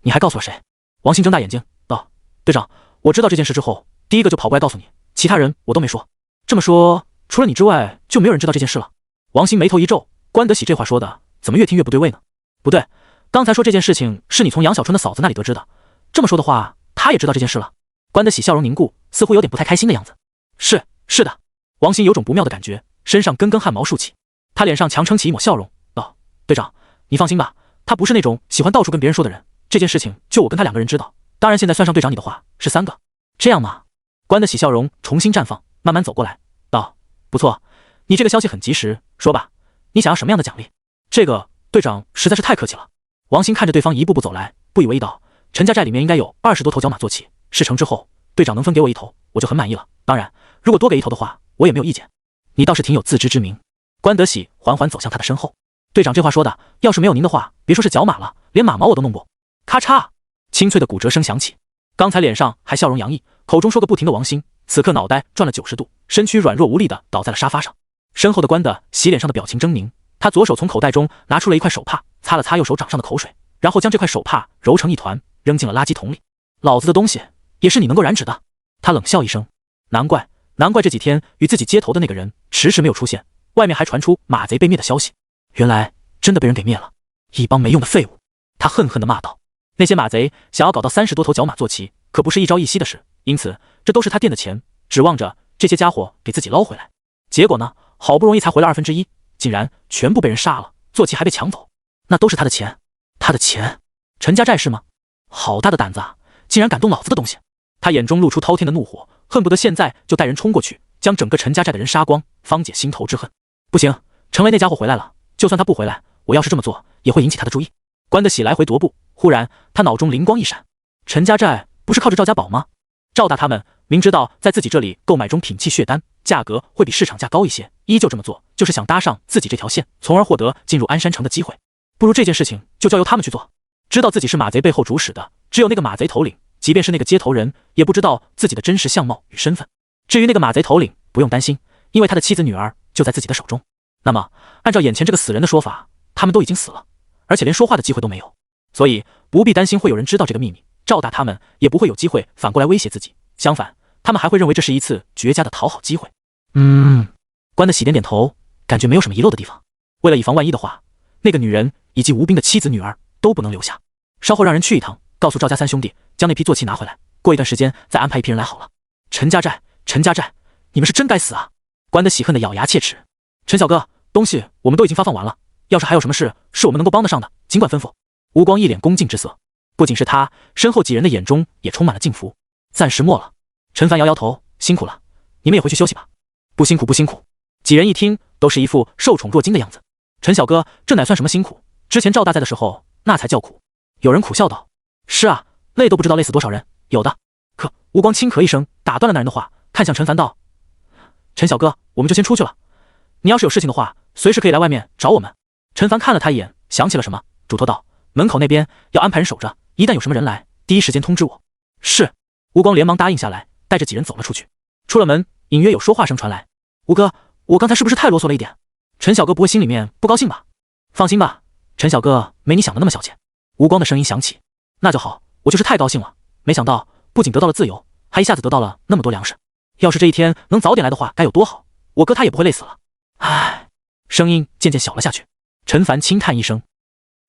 你还告诉了谁？王新睁大眼睛道：队长，我知道这件事之后，第一个就跑过来告诉你，其他人我都没说。这么说，除了你之外，就没有人知道这件事了？王新眉头一皱，关德喜这话说的怎么越听越不对味呢？不对，刚才说这件事情是你从杨小春的嫂子那里得知的，这么说的话，他也知道这件事了。关德喜笑容凝固，似乎有点不太开心的样子。是的。王新有种不妙的感觉，身上根根汗毛竖起，他脸上强撑起一抹笑容，道：队长，你放心吧，他不是那种喜欢到处跟别人说的人，这件事情就我跟他2个人知道，当然现在算上队长你的话是3个。这样吗？关德喜笑容重新绽放，慢慢走过来，道：不错，你这个消息很及时，说吧，你想要什么样的奖励？这个队长实在是太客气了。王新看着对方一步步走来，不以为意道：陈家寨里面应该有20多头角马坐骑，事成之后，队长能分给我1头，我就很满意了。当然，如果多给1头的话，我也没有意见。你倒是挺有自知之明。关德喜缓缓走向他的身后。队长这话说的，要是没有您的话，别说是角马了，连马毛我都弄不。咔嚓，清脆的骨折声响起。刚才脸上还笑容洋溢，口中说个不停的王新，此刻脑袋转了90度，身躯软弱无力的倒在了沙发上。身后的关德喜脸上的表情狰狞，他左手从口袋中拿出了一块手帕，擦了擦右手掌上的口水，然后将这块手帕揉成一团，扔进了垃圾桶里。老子的东西也是你能够染指的？他冷笑一声。难怪这几天与自己接头的那个人迟迟没有出现，外面还传出马贼被灭的消息，原来真的被人给灭了，一帮没用的废物。他恨恨地骂道。那些马贼想要搞到30多头角马坐骑，可不是一朝一夕的事，因此这都是他垫的钱，指望着这些家伙给自己捞回来。结果呢，好不容易才回了1/2，竟然全部被人杀了，坐骑还被抢走。那都是他的钱，他的钱。陈家寨是吗？好大的胆子啊，竟然敢动老子的东西！他眼中露出滔天的怒火，恨不得现在就带人冲过去，将整个陈家寨的人杀光，方解心头之恨。不行，程雷那家伙回来了，就算他不回来，我要是这么做，也会引起他的注意。关德喜来回踱步，忽然他脑中灵光一闪，陈家寨不是靠着赵家宝吗？赵大他们明知道在自己这里购买中品器血丹价格会比市场价高一些，依旧这么做，就是想搭上自己这条线，从而获得进入鞍山城的机会。不如这件事情就交由他们去做。知道自己是马贼背后主使的，只有那个马贼头领，即便是那个接头人，也不知道自己的真实相貌与身份。至于那个马贼头领，不用担心，因为他的妻子女儿就在自己的手中。那么按照眼前这个死人的说法，他们都已经死了，而且连说话的机会都没有，所以不必担心会有人知道这个秘密，赵大他们也不会有机会反过来威胁自己，相反，他们还会认为这是一次绝佳的讨好机会。关德喜点点头，感觉没有什么遗漏的地方。为了以防万一的话，那个女人以及吴斌的妻子女儿都不能留下，稍后让人去一趟，告诉赵家3兄弟将那批坐骑拿回来，过一段时间再安排一批人来好了。陈家寨，你们是真该死啊！关德喜恨得咬牙切齿。陈小哥，东西我们都已经发放完了，要是还有什么事是我们能够帮得上的，尽管吩咐。吴光一脸恭敬之色，不仅是他，身后几人的眼中也充满了敬服。暂时没了。陈凡摇摇头，辛苦了，你们也回去休息吧。不辛苦。几人一听，都是一副受宠若惊的样子。陈小哥，这乃算什么辛苦？之前赵大在的时候，那才叫苦。有人苦笑道：是啊，累都不知道累死多少人，有的。可吴光轻咳一声，打断了那人的话，看向陈凡道：陈小哥，我们就先出去了，你要是有事情的话，随时可以来外面找我们。陈凡看了他一眼，想起了什么，嘱托道：门口那边要安排人守着，一旦有什么人来，第一时间通知我。是。吴光连忙答应下来，带着几人走了出去。出了门，隐约有说话声传来：吴哥，我刚才是不是太啰嗦了一点？陈小哥不会心里面不高兴吧？放心吧，陈小哥没你想的那么小气。吴光的声音响起：那就好，我就是太高兴了，没想到不仅得到了自由，还一下子得到了那么多粮食。要是这一天能早点来的话，该有多好，我哥他也不会累死了。唉，声音渐渐小了下去。陈凡轻叹一声。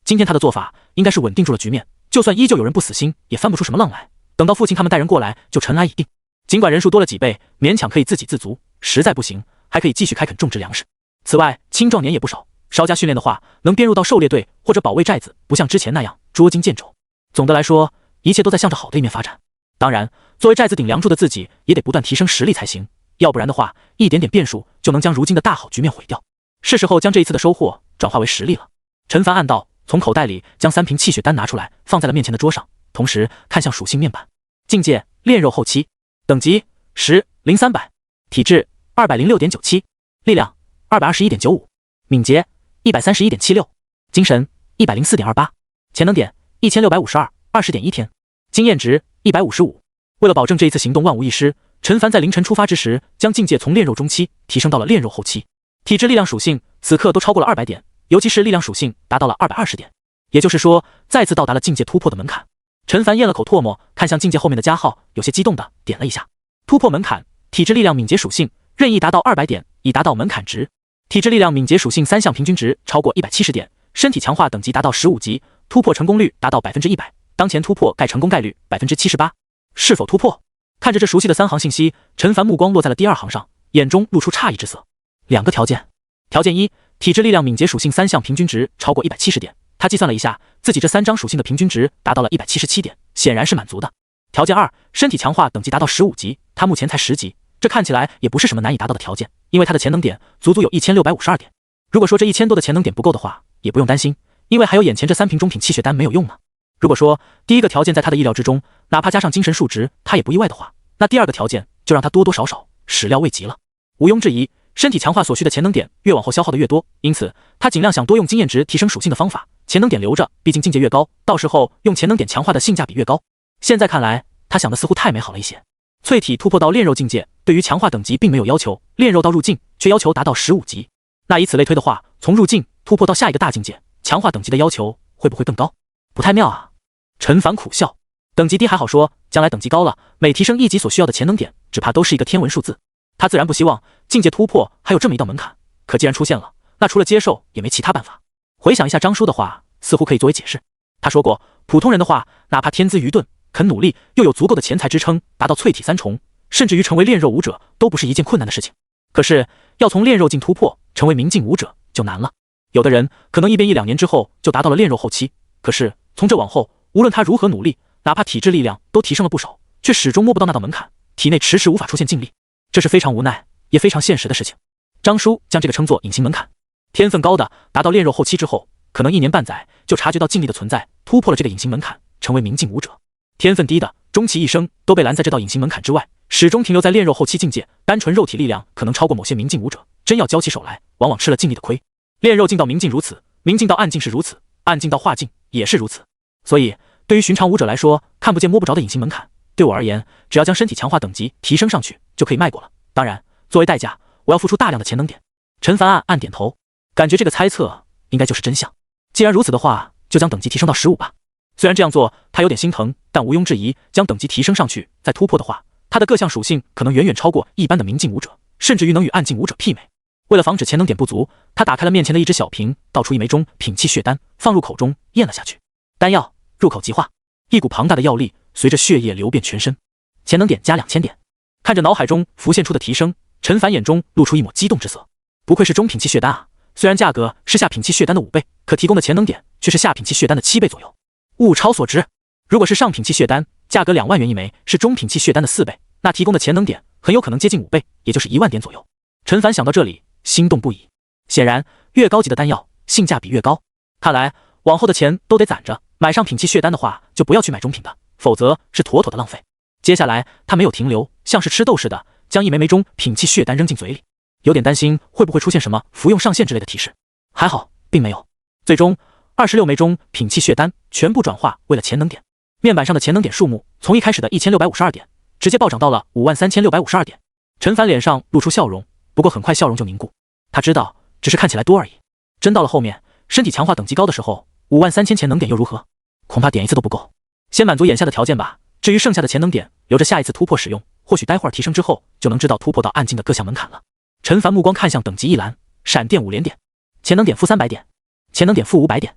今天他的做法应该是稳定住了局面，就算依旧有人不死心，也翻不出什么浪来。等到父亲他们带人过来，就尘埃已定。尽管人数多了几倍，勉强可以自给自足，实在不行，还可以继续开垦种植粮食。此外，青壮年也不少，稍加训练的话，能编入到狩猎队或者保卫寨子，不像之前那样捉襟见肘。总的来说，一切都在向着好的一面发展。当然，作为寨子顶梁柱的自己，也得不断提升实力才行，要不然的话，一点点变数就能将如今的大好局面毁掉。是时候将这一次的收获转化为实力了。陈凡暗道，从口袋里将3瓶气血丹拿出来，放在了面前的桌上，同时看向属性面板。境界炼肉后期，等级10/0300，体质206.97，力量221.95，敏捷131.76，精神104.28，潜能点1652，20.1天，经验值155。为了保证这一次行动万无一失，陈凡在凌晨出发之时，将境界从炼肉中期提升到了炼肉后期。体质力量属性此刻都超过了200点，尤其是力量属性达到了220点，也就是说再次到达了境界突破的门槛。陈凡咽了口唾沫，看向境界后面的加号，有些激动的点了一下。突破门槛，体质力量敏捷属性任意达到200点，已达到门槛值。体质力量敏捷属性3项平均值超过170点，身体强化等级达到15级，突破成功率达到100%，当前突破概成功概率78%。是否突破？看着这熟悉的3行信息，陈凡目光落在了第2行上，眼中露出诧异之色。2个条件。条件1，体质力量敏捷属性3项平均值超过170点。他计算了一下，自己这3张属性的平均值达到了177点，显然是满足的。条件2，身体强化等级达到15级，他目前才10级，这看起来也不是什么难以达到的条件，因为他的潜能点足足有1652点。如果说这1000多的潜能点不够的话，也不用担心，因为还有眼前这3瓶中品气血丹没有用呢。如果说第一个条件在他的意料之中，哪怕加上精神数值他也不意外的话，那第2个条件就让他多多少少始料未及了。毋庸置疑，身体强化所需的潜能点越往后消耗的越多，因此他尽量想多用经验值提升属性的方法，潜能点留着，毕竟境界越高，到时候用潜能点强化的性价比越高。现在看来，他想的似乎太美好了一些。淬体突破到炼肉境界，对于强化等级并没有要求，炼肉到入境却要求达到15级。那以此类推的话，从入境突破到下一个大境界，强化等级的要求会不会更高？不太妙啊。陈凡苦笑，等级低还好说，将来等级高了，每提升1级所需要的潜能点，只怕都是一个天文数字。他自然不希望境界突破还有这么一道门槛，可既然出现了，那除了接受也没其他办法。回想一下张叔的话，似乎可以作为解释。他说过，普通人的话，哪怕天资愚钝，肯努力，又有足够的钱财支撑，达到淬体3重，甚至于成为炼肉武者，都不是一件困难的事情。可是要从炼肉境突破成为明境武者就难了。有的人可能1变1-2年之后就达到了炼肉后期，可是从这往后，无论他如何努力，哪怕体质力量都提升了不少，却始终摸不到那道门槛，体内迟迟无法出现劲力，这是非常无奈也非常现实的事情。张叔将这个称作隐形门槛。天分高的达到炼肉后期之后，可能1年半载就察觉到劲力的存在，突破了这个隐形门槛，成为明境武者。天分低的终其一生都被拦在这道隐形门槛之外，始终停留在炼肉后期境界，单纯肉体力量可能超过某些明境武者，真要交起手来，往往吃了劲力的亏。炼肉境到明境如此，明境到暗境是如此，暗境到化境也是如此。所以对于寻常武者来说，看不见摸不着的隐形门槛，对我而言，只要将身体强化等级提升上去，就可以迈过了。当然，作为代价，我要付出大量的潜能点。陈凡暗点头，感觉这个猜测应该就是真相。既然如此的话，就将等级提升到15吧。虽然这样做他有点心疼，但毋庸置疑，将等级提升上去再突破的话，他的各项属性可能远远超过一般的明境武者，甚至于能与暗境武者媲美。为了防止潜能点不足，他打开了面前的一只小瓶，倒出1枚中品气血丹，放入口中咽了下去。丹药入口即化，一股庞大的药力随着血液流遍全身。潜能点加2000点。看着脑海中浮现出的提升，陈凡眼中露出一抹激动之色。不愧是中品气血丹啊，虽然价格是下品气血丹的5倍，可提供的潜能点却是下品气血丹的7倍左右，物超所值。如果是上品气血丹，价格2万元1枚，是中品气血丹的4倍，那提供的潜能点很有可能接近5倍，也就是1万点左右。陈凡想到这里，心动不已。显然，越高级的丹药性价比越高。看来往后的钱都得攒着，买上品气血丹的话，就不要去买中品的，否则是妥妥的浪费。接下来他没有停留，像是吃豆似的，将1枚中品气血丹扔进嘴里，有点担心会不会出现什么服用上限之类的提示。还好，并没有。最终26枚中品气血丹全部转化为了潜能点，面板上的潜能点数目从一开始的1652点，直接暴涨到了53652点。陈凡脸上露出笑容，不过很快笑容就凝固。他知道，只是看起来多而已。真到了后面，身体强化等级高的时候，53000潜能点又如何？恐怕点一次都不够。先满足眼下的条件吧。至于剩下的潜能点，留着下一次突破使用。或许待会儿提升之后，就能知道突破到暗境的各项门槛了。陈凡目光看向等级一栏，闪电5连点，潜能点负300点，潜能点负500点，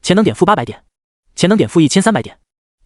潜能点负800点，潜能点负1300点，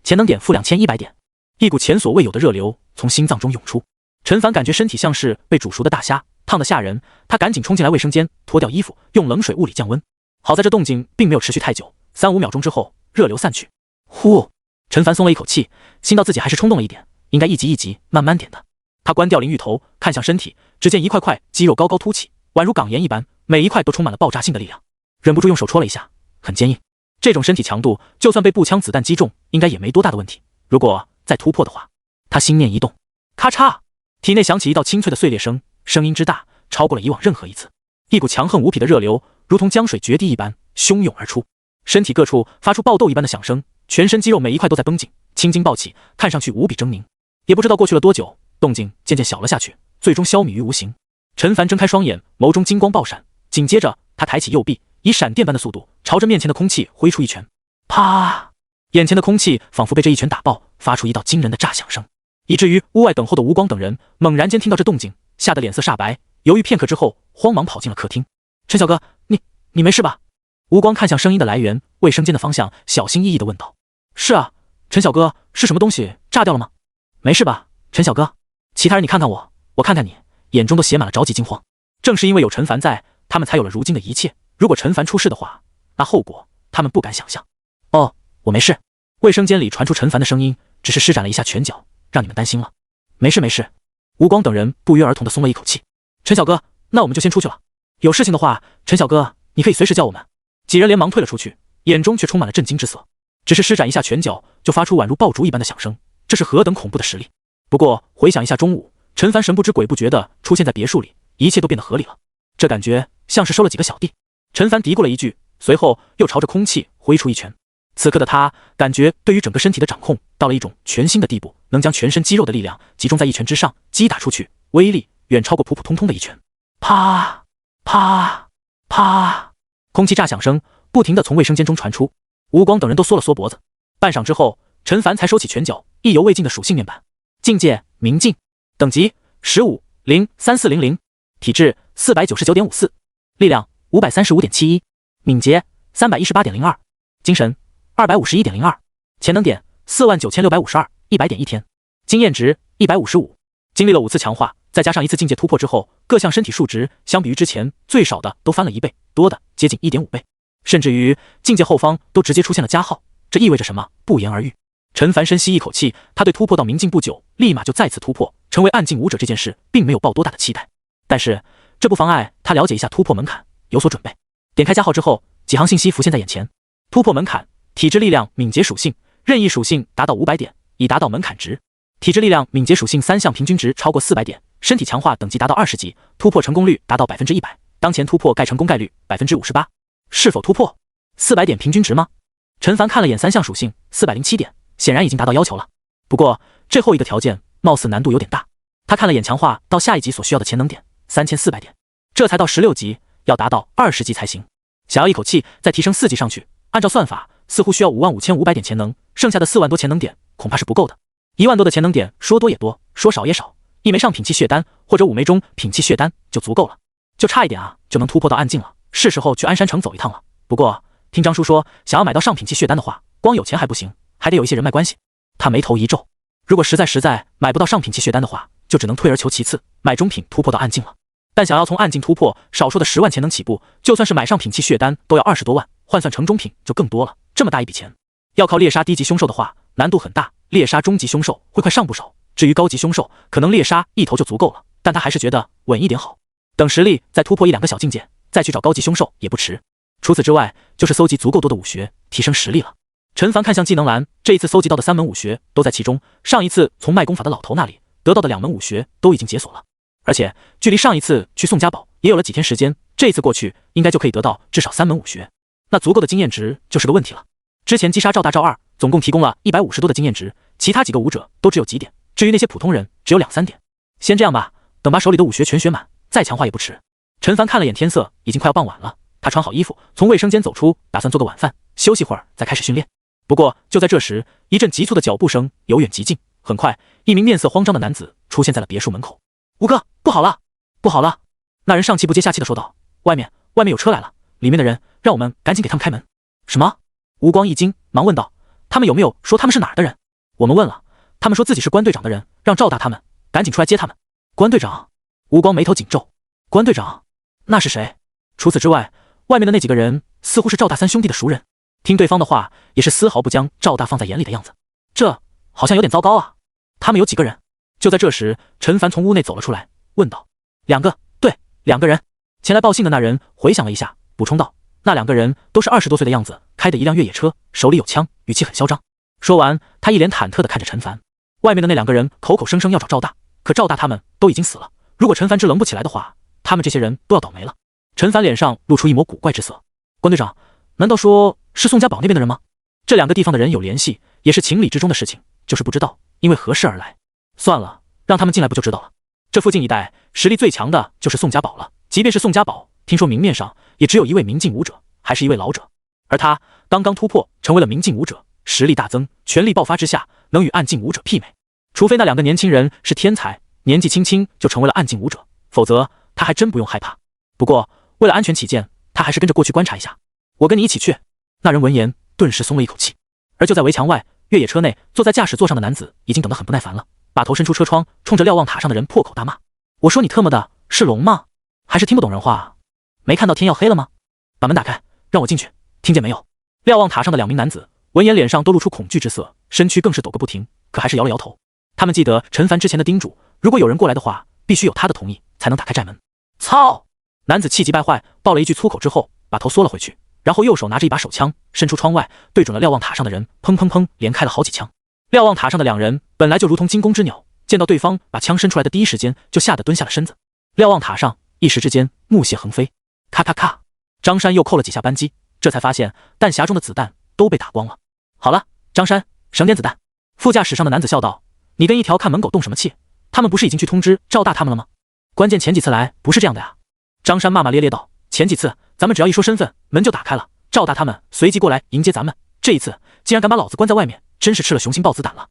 潜能点负2100点。一股前所未有的热流从心脏中涌出，陈凡感觉身体像是被煮熟的大虾，烫得吓人。他赶紧冲进来卫生间，脱掉衣服，用冷水物理降温。好在这动静并没有持续太久，3-5秒钟之后，热流散去。呼，陈凡松了一口气，心道自己还是冲动了一点，应该一级一级慢慢点的。他关掉淋浴头，看向身体，只见一块块肌肉高高凸起，宛如港岩一般，每一块都充满了爆炸性的力量。忍不住用手戳了一下，很坚硬。这种身体强度，就算被步枪子弹击中，应该也没多大的问题。如果再突破的话，他心念一动，咔嚓，体内响起一道清脆的碎裂声，声音之大，超过了以往任何一次。一股强横无匹的热流，如同江水决堤一般汹涌而出，身体各处发出爆豆一般的响声，全身肌肉每一块都在绷紧，青筋暴起，看上去无比狰狞。也不知道过去了多久，动静渐渐小了下去，最终消弭于无形。陈凡睁开双眼，眸中金光爆闪，紧接着他抬起右臂，以闪电般的速度朝着面前的空气挥出一拳。啪！眼前的空气仿佛被这一拳打爆，发出一道惊人的炸响声，以至于屋外等候的吴光等人猛然间听到这动静，吓得脸色煞白，犹豫片刻之后，慌忙跑进了客厅。陈小哥，你没事吧？吴光看向声音的来源，卫生间的方向，小心翼翼地问道。是啊，陈小哥，是什么东西炸掉了吗？没事吧，陈小哥？其他人你看看我，我看看你，眼中都写满了着急惊慌。正是因为有陈凡在，他们才有了如今的一切。如果陈凡出事的话，那后果他们不敢想象。哦，我没事。卫生间里传出陈凡的声音，只是施展了一下拳脚，让你们担心了。没事没事。吴光等人不约而同地松了一口气。陈小哥，那我们就先出去了。有事情的话，陈小哥你可以随时叫我们。几人连忙退了出去，眼中却充满了震惊之色。只是施展一下拳脚，就发出宛如爆竹一般的响声，这是何等恐怖的实力。不过回想一下中午，陈凡神不知鬼不觉地出现在别墅里，一切都变得合理了。这感觉像是收了几个小弟。陈凡嘀咕了一句，随后又朝着空气挥出一拳。此刻的他感觉对于整个身体的掌控到了一种全新的地步，能将全身肌肉的力量集中在一拳之上，击打出去，威力远超过普普通通的一拳。啪啪啪，空气炸响声不停地从卫生间中传出。吴光等人都缩了缩脖子。半晌之后，陈凡才收起拳脚，意犹未尽的属性面板。境界明镜，等级15-0-3400，体质499.54，力量535.71，敏捷318.02，精神251.02，潜能点49652，100点一天，经验值155。经历了5次强化，再加上1次境界突破之后，各项身体数值相比于之前最少的都翻了1倍，多的接近1.5倍，甚至于境界后方都直接出现了加号。这意味着什么？不言而喻。陈凡深吸一口气，他对突破到明镜不久，立马就再次突破，成为暗镜武者这件事，并没有抱多大的期待。但是这不妨碍他了解一下突破门槛，有所准备。点开加号之后，几行信息浮现在眼前。突破门槛：体质力量敏捷属性，任意属性达到500点，已达到门槛值。体质力量敏捷属性3项平均值超过400点，身体强化等级达到20级，突破成功率达到100%，当前突破概成功概率58%。是否突破400点平均值吗？陈凡看了眼3项属性，407点，显然已经达到要求了。不过最后一个条件貌似难度有点大。他看了眼强化到下一级所需要的潜能点3400点，这才到16级，要达到20级才行。想要一口气再提升4级上去，按照算法似乎需要55500点潜能，剩下的4万多潜能点恐怕是不够的。1万多的潜能点说多也多，说少也少，1枚上品器血丹或者5枚中品器血丹就足够了，就差一点啊就能突破到暗境了，是时候去鞍山城走一趟了。不过听张叔说，想要买到上品器血丹的话，光有钱还不行，还得有一些人脉关系。他眉头一皱，如果实在买不到上品器血丹的话，就只能退而求其次，买中品突破到暗境了。但想要从暗境突破，少说的10万潜能起步，就算是买上品器血丹都要20多万，换算成中品就更多了。这么大一笔钱，要靠猎杀低级凶兽的话，难度很大。猎杀中级凶兽会快上不少，至于高级凶兽，可能猎杀一头就足够了，但他还是觉得稳一点好。等实力再突破1-2个小境界，再去找高级凶兽也不迟。除此之外，就是搜集足够多的武学，提升实力了。陈凡看向技能栏，这一次搜集到的3门武学都在其中，上一次从卖功法的老头那里得到的2门武学都已经解锁了，而且距离上一次去宋家堡也有了几天时间，这次过去应该就可以得到至少3门武学，那足够的经验值就是个问题了。之前击杀赵大赵二总共提供了150多的经验值，其他几个武者都只有几点，至于那些普通人只有2-3点。先这样吧，等把手里的武学全学满，再强化也不迟。陈凡看了眼天色，已经快要傍晚了，他穿好衣服从卫生间走出，打算做个晚饭，休息会儿再开始训练。不过就在这时，一阵急促的脚步声由远及近，很快一名面色慌张的男子出现在了别墅门口。吴哥，不好了，不好了！那人上气不接下气的说道，外面有车来了，里面的人让我们赶紧给他们开门。什么？吴光一惊，忙问道：“他们有没有说他们是哪儿的人？”我们问了，他们说自己是关队长的人，让赵大他们赶紧出来接他们。关队长？吴光眉头紧皱。关队长？那是谁？除此之外，外面的那几个人似乎是赵大三兄弟的熟人。听对方的话，也是丝毫不将赵大放在眼里的样子。这好像有点糟糕啊！他们有几个人？就在这时，陈凡从屋内走了出来，问道：“2个，对，2个人。”前来报信的那人回想了一下，补充道：“那2个人都是20多岁的样子，开的一辆越野车，手里有枪，语气很嚣张。”说完，他一脸忐忑地看着陈凡。外面的那2个人口口声声要找赵大，可赵大他们都已经死了。如果陈凡支棱不起来的话，他们这些人都要倒霉了。陈凡脸上露出一抹古怪之色。关队长，难道说是宋家堡那边的人吗？这2个地方的人有联系，也是情理之中的事情，就是不知道因为何事而来。算了，让他们进来不就知道了。这附近一带实力最强的就是宋家堡了，即便是宋家堡，听说明面上也只有一位明镜武者，还是一位老者，而他刚刚突破成为了明镜武者，实力大增，全力爆发之下能与暗镜武者媲美。除非那2个年轻人是天才，年纪轻轻就成为了暗镜武者，否则他还真不用害怕。不过为了安全起见，他还是跟着过去观察一下。我跟你一起去。那人闻言顿时松了一口气。而就在围墙外，越野车内坐在驾驶座上的男子已经等得很不耐烦了，把头伸出车窗，冲着瞭望塔上的人破口大骂：“我说你特么的是聋吗？还是听不懂人话？没看到天要黑了吗？把门打开，让我进去，听见没有？”瞭望塔上的2名男子闻言脸上都露出恐惧之色，身躯更是抖个不停，可还是摇了摇头。他们记得陈凡之前的叮嘱，如果有人过来的话，必须有他的同意才能打开寨门。操！男子气急败坏，爆了一句粗口之后，把头缩了回去，然后右手拿着一把手枪，伸出窗外，对准了瞭望塔上的人，砰砰砰连开了好几枪。瞭望塔上的2人本来就如同惊弓之鸟，见到对方把枪伸出来的第一时间，就吓得蹲下了身子。瞭望塔上一时之间木屑横飞，咔咔咔，张山又扣了几下扳机，这才发现弹匣中的子弹都被打光了。好了，张山，省点子弹。副驾驶上的男子笑道：“你跟一条看门狗动什么气？他们不是已经去通知赵大他们了吗？关键前几次来不是这样的呀。”张山骂骂咧咧道：“前几次咱们只要一说身份，门就打开了，赵大他们随即过来迎接咱们，这一次竟然敢把老子关在外面，真是吃了雄心豹子胆了。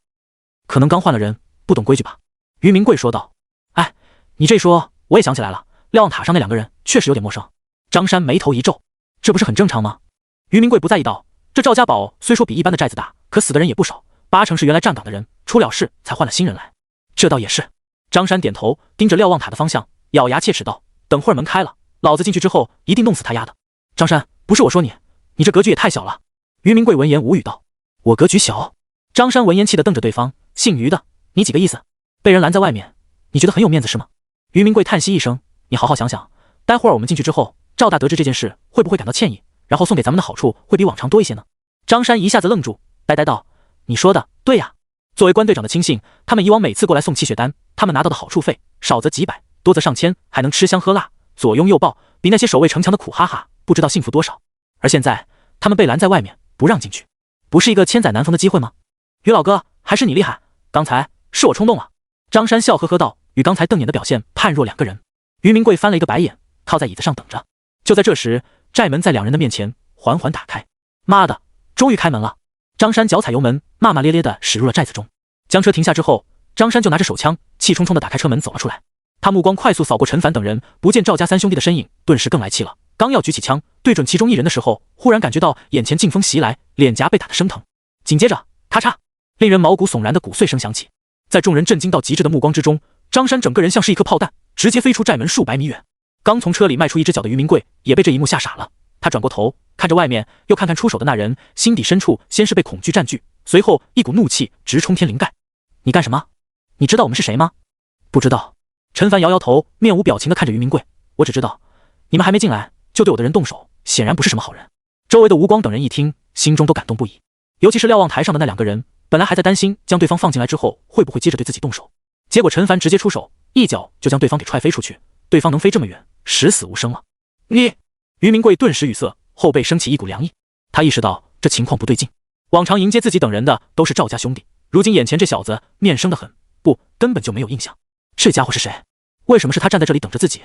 可能刚换了人，不懂规矩吧？”于明贵说道。“哎，你这一说我也想起来了，瞭望塔上那2个人确实有点陌生。”张山眉头一皱：“这不是很正常吗？”于明贵不在意道：“这赵家堡虽说比一般的寨子大，可死的人也不少，8成是原来站岗的人，出了事才换了新人来。”这倒也是。张山点头，盯着瞭望塔的方向，咬牙切齿道：“等会儿门开了，老子进去之后一定弄死他丫的！”张山，不是我说你，你这格局也太小了。于明贵闻言无语道：“我格局小？”张山闻言气得瞪着对方：“姓于的，你几个意思？被人拦在外面，你觉得很有面子是吗？”于明贵叹息一声：“你好好想想，待会儿我们进去之后，赵大得知这件事会不会感到歉意，然后送给咱们的好处会比往常多一些呢？”张山一下子愣住，呆呆道：“你说的对呀。作为关队长的亲信，他们以往每次过来送气血丹，他们拿到的好处费少则几百，多则上千，还能吃香喝辣，左拥右抱，比那些守卫城墙的苦哈哈不知道幸福多少。而现在他们被拦在外面，不让进去，不是一个千载难逢的机会吗？于老哥，还是你厉害，刚才是我冲动了。”张山笑呵呵道，与刚才瞪眼的表现判若2个人。于明贵翻了一个白眼，靠在椅子上等着。就在这时，寨门在2人的面前缓缓打开。妈的，终于开门了！张山脚踩油门，骂骂咧咧地驶入了寨子中。将车停下之后，张山就拿着手枪，气冲冲地打开车门走了出来。他目光快速扫过陈凡等人，不见赵家3兄弟的身影，顿时更来气了。刚要举起枪对准其中1人的时候，忽然感觉到眼前劲风袭来，脸颊被打得生疼。紧接着，咔嚓，令人毛骨悚然的骨碎声响起。在众人震惊到极致的目光之中，张山整个人像是一颗炮弹，直接飞出寨门数百米远。刚从车里迈出一只脚的于明贵也被这一幕吓傻了。他转过头看着外面，又看看出手的那人，心底深处先是被恐惧占据，随后一股怒气直冲天灵盖。你干什么？你知道我们是谁吗？不知道。陈凡摇摇头，面无表情地看着于明贵。我只知道，你们还没进来就对我的人动手，显然不是什么好人。周围的吴光等人一听，心中都感动不已。尤其是瞭望台上的那2个人，本来还在担心将对方放进来之后会不会接着对自己动手，结果陈凡直接出手，一脚就将对方给踹飞出去。对方能飞这么远，十死无生了。你！于明贵顿时语塞，后背升起一股凉意。他意识到这情况不对劲。往常迎接自己等人的都是赵家兄弟，如今眼前这小子面生得很，不，根本就没有印象。这家伙是谁？为什么是他站在这里等着自己？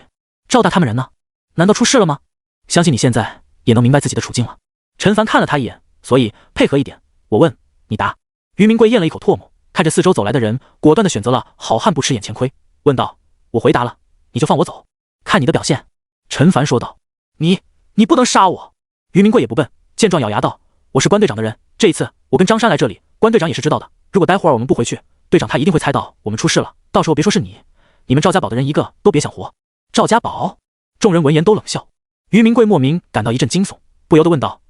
赵大他们人呢？难道出事了吗？相信你现在也能明白自己的处境了。陈凡看了他一眼，所以配合一点，我问你答。于明贵咽了一口唾沫，看着四周走来的人，果断地选择了好汉不吃眼前亏，问道：我回答了，你就放我走，看你的表现。陈凡说道：你不能杀我。于明贵也不笨，见状咬牙道：我是关队长的人，这一次我跟张山来这里，关队长也是知道的。如果待会儿我们不回去，队长他一定会猜到我们出事了，到时候别说是你们赵家堡的人一个都别想活。赵家堡？众人闻言都冷笑。于明贵莫名感到一阵惊悚，不由得问道：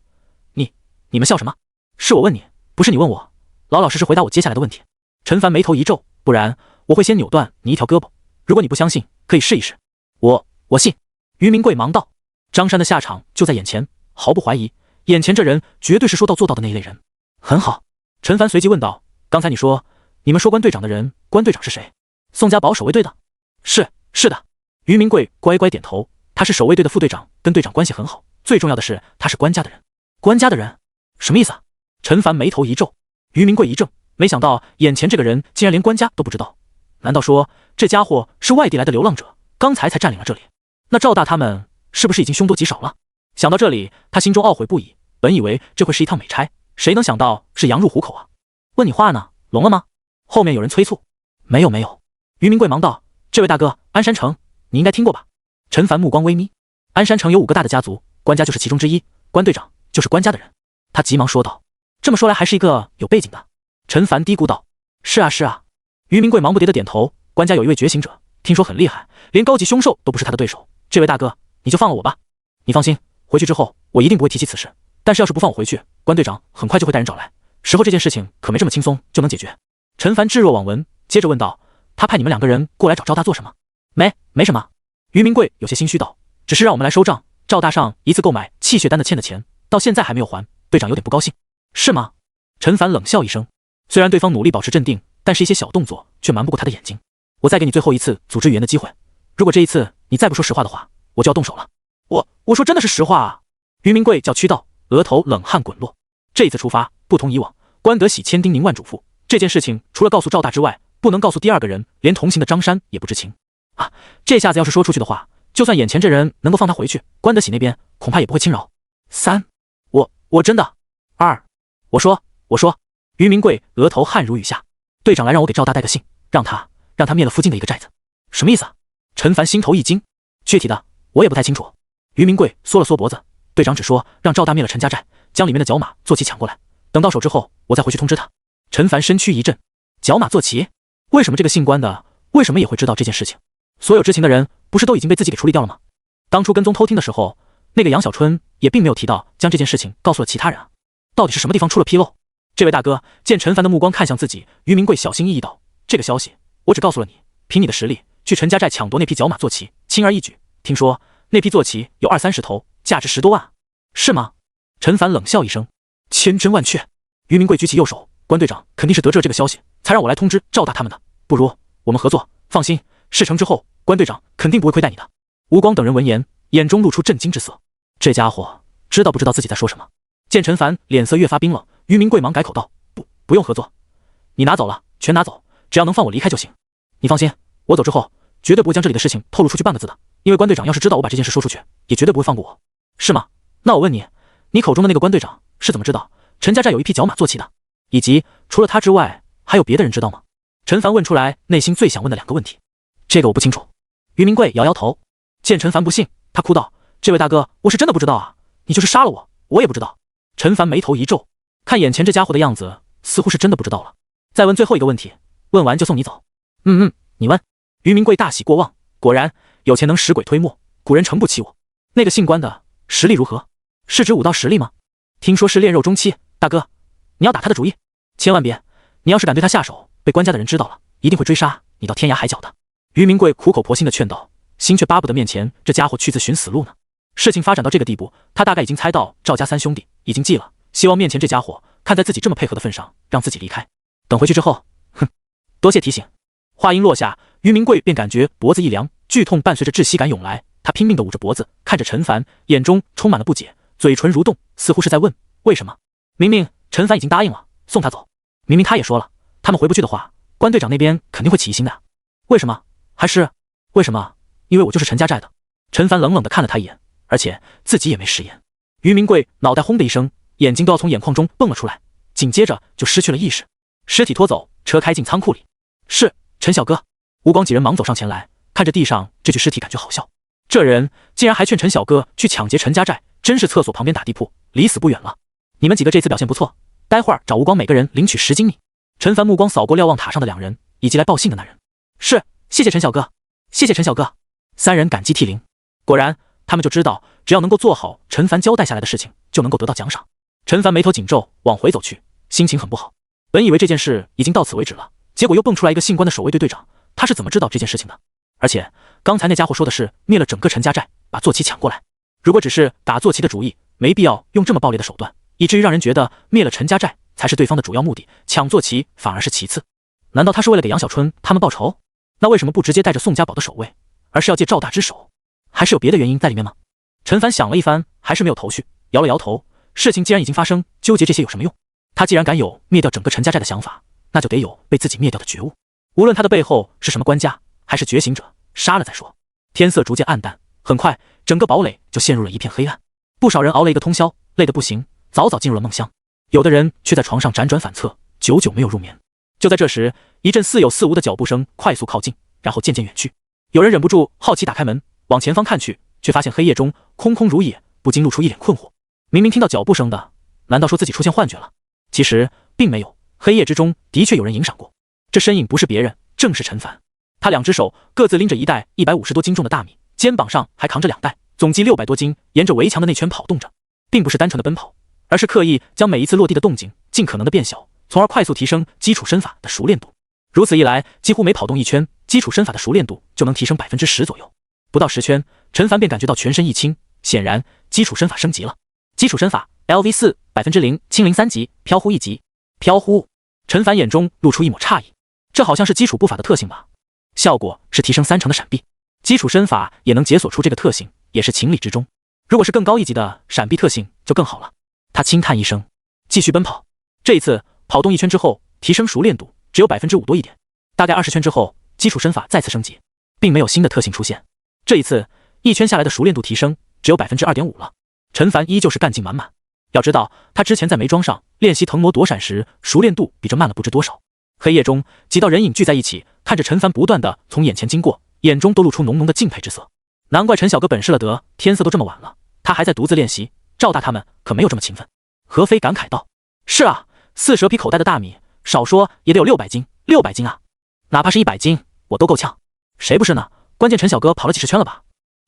你们笑什么？是我问你，不是你问我，老老实实回答我接下来的问题。陈凡眉头一皱，不然我会先扭断你一条胳膊。如果你不相信，可以试一试。我信。于明贵忙道：张山的下场就在眼前，毫不怀疑，眼前这人绝对是说到做到的那一类人。很好。陈凡随即问道：刚才你说你们说关队长的人，关队长是谁？宋家堡守卫队的？是的。于明贵乖乖点头，他是守卫队的副队长，跟队长关系很好，最重要的是他是关家的人。关家的人？什么意思啊？陈凡眉头一皱。于明贵一怔，没想到眼前这个人竟然连关家都不知道，难道说这家伙是外地来的流浪者，刚才占领了这里？那赵大他们是不是已经凶多吉少了？想到这里，他心中懊悔不已，本以为这会是一趟美差，谁能想到是羊入虎口啊。问你话呢，聋了吗？后面有人催促。没有。于明贵忙道：这位大哥，安山城你应该听过吧？陈凡目光微眯。安山城有5个大的家族，关家就是其中之一，关队长就是关家的人。他急忙说道。这么说来还是一个有背景的。陈凡嘀咕道：是啊。于明贵忙不迭的点头。关家有一位觉醒者，听说很厉害，连高级凶兽都不是他的对手。这位大哥，你就放了我吧。你放心，回去之后我一定不会提起此事，但是要是不放我回去，关队长很快就会带人找来，时候这件事情可没这么轻松就能解决。陈凡置若罔闻，接着问道：他派你们2个人过来找赵大做什么？没什么。于明贵有些心虚道：只是让我们来收账，赵大上一次购买气血丹的欠的钱到现在还没有还，队长有点不高兴。是吗？陈凡冷笑一声，虽然对方努力保持镇定，但是一些小动作却瞒不过他的眼睛。我再给你最后一次组织语言的机会，如果这一次你再不说实话的话，我就要动手了。我说真的是实话啊。于明贵叫屈道，额头冷汗滚落。这一次出发不同以往，关德喜千叮咛万嘱咐，这件事情除了告诉赵大之外，不能告诉第2个人，连同行的张山也不知情啊。这下子要是说出去的话，就算眼前这人能够放他回去，关德喜那边恐怕也不会轻饶。3，我真的。2，我说。于明贵额头汗如雨下。队长来让我给赵大带个信，让他灭了附近的一个寨子。什么意思啊？陈凡心头一惊，具体的我也不太清楚。于明贵缩了缩脖子，队长只说让赵大灭了陈家寨，将里面的角马坐骑抢过来，等到手之后我再回去通知他。陈凡身躯一震，角马坐骑？为什么这个姓关的为什么也会知道这件事情？所有知情的人不是都已经被自己给处理掉了吗？当初跟踪偷听的时候，那个杨小春也并没有提到将这件事情告诉了其他人啊。到底是什么地方出了纰漏？这位大哥见陈凡的目光看向自己，于明贵小心翼翼道：这个消息我只告诉了你，凭你的实力去陈家寨抢夺那匹角马坐骑，轻而易举。听说那匹坐骑有20-30头，价值10多万，是吗？陈凡冷笑一声：千真万确。于明贵举起右手：关队长肯定是得知了这个消息，才让我来通知赵大他们的，不如我们合作，放心，事成之后关队长肯定不会亏待你的。吴光等人闻言，眼中露出震惊之色，这家伙知道不知道自己在说什么？见陈凡脸色越发冰冷，于明贵忙改口道：不用合作，你拿走了全拿走，只要能放我离开就行。你放心，我走之后绝对不会将这里的事情透露出去半个字的，因为关队长要是知道我把这件事说出去，也绝对不会放过我，是吗？那我问你，你口中的那个关队长是怎么知道陈家寨有一匹角马坐骑的？以及除了他之外，还有别的人知道吗？陈凡问出来内心最想问的2个问题。这个我不清楚。于明贵摇摇头。见陈凡不信，他哭道：这位大哥，我是真的不知道啊，你就是杀了我也不知道。陈凡眉头一皱，看眼前这家伙的样子，似乎是真的不知道了。再问最后一个问题，问完就送你走。你问。于明贵大喜过望，果然有钱能使鬼推磨，古人诚不欺我。那个姓关的实力如何？是指武道实力吗？听说是炼肉中期，大哥，你要打他的主意，千万别，你要是敢对他下手，被关家的人知道了，一定会追杀你到天涯海角的。于明贵苦口婆心的劝道，心却巴不得面前这家伙去自寻死路呢。事情发展到这个地步，他大概已经猜到赵家3兄弟已经计了，希望面前这家伙看在自己这么配合的份上，让自己离开。等回去之后，多谢提醒。话音落下，于明贵便感觉脖子一凉，剧痛伴随着窒息感涌来，他拼命地捂着脖子，看着陈凡，眼中充满了不解，嘴唇蠕动，似乎是在问为什么。明明陈凡已经答应了送他走，明明他也说了，他们回不去的话，关队长那边肯定会起疑心的。为什么？还是为什么？因为我就是陈家寨的。陈凡冷冷地看了他一眼，而且自己也没食言。于明贵脑袋轰的一声，眼睛都要从眼眶中蹦了出来，紧接着就失去了意识。尸体拖走，车开进仓库里。是陈小哥。吴光几人忙走上前来，看着地上这具尸体，感觉好笑。这人竟然还劝陈小哥去抢劫陈家寨，真是厕所旁边打地铺，离死不远了。你们几个这次表现不错，待会儿找吴光每个人领取10斤米。陈凡目光扫过瞭望塔上的2人以及来报信的那人。是，谢谢陈小哥，谢谢陈小哥。3人感激涕零。果然，他们就知道，只要能够做好陈凡交代下来的事情，就能够得到奖赏。陈凡眉头紧皱，往回走去，心情很不好。本以为这件事已经到此为止了，结果又蹦出来一个姓关的守卫队队长，他是怎么知道这件事情的？而且刚才那家伙说的是灭了整个陈家寨，把坐骑抢过来。如果只是打坐骑的主意，没必要用这么暴烈的手段，以至于让人觉得灭了陈家寨才是对方的主要目的，抢坐骑反而是其次。难道他是为了给杨小春他们报仇？那为什么不直接带着宋家堡的守卫，而是要借赵大之手？还是有别的原因在里面吗？陈凡想了一番，还是没有头绪，摇了摇头。事情既然已经发生，纠结这些有什么用？他既然敢有灭掉整个陈家寨的想法，那就得有被自己灭掉的觉悟。无论他的背后是什么官家，还是觉醒者，杀了再说。天色逐渐暗淡，很快整个堡垒就陷入了一片黑暗。不少人熬了一个通宵，累得不行，早早进入了梦乡。有的人却在床上辗转反侧，久久没有入眠。就在这时，一阵似有似无的脚步声快速靠近，然后渐渐远去。有人忍不住好奇打开门往前方看去，却发现黑夜中空空如也，不禁露出一脸困惑。明明听到脚步声的，难道说自己出现幻觉了？其实并没有，黑夜之中的确有人影闪过。这身影不是别人，正是陈凡。他2只手各自拎着一袋150多斤重的大米，肩膀上还扛着2袋，总计600多斤，沿着围墙的内圈跑动着，并不是单纯的奔跑，而是刻意将每一次落地的动静尽可能的变小，从而快速提升基础身法的熟练度。如此一来，几乎每跑动1圈，基础身法的熟练度就能提升10%左右。不到10圈，陈凡便感觉到全身一轻，显然基础身法升级了。基础身法 LV4 0%清零3级，飘忽1级。飘忽，陈凡眼中露出一抹诧异，这好像是基础步法的特性吧？效果是提升3成的闪避，基础身法也能解锁出这个特性，也是情理之中。如果是更高一级的闪避特性就更好了。他轻叹一声，继续奔跑。这一次跑动1圈之后，提升熟练度只有5%多一点，大概20圈之后，基础身法再次升级，并没有新的特性出现。这一次1圈下来的熟练度提升只有2.5%了。陈凡依旧是干劲满满。要知道，他之前在梅庄上练习腾挪躲闪时，熟练度比这慢了不知多少。黑夜中，几道人影聚在一起，看着陈凡不断的从眼前经过，眼中都露出浓浓的敬佩之色。难怪陈小哥本事了得，天色都这么晚了，他还在独自练习。赵大他们可没有这么勤奋。何飞感慨道：“是啊，4蛇皮口袋的大米，少说也得有600斤，600斤啊！哪怕是100斤，我都够呛。谁不是呢？关键陈小哥跑了几10圈了吧？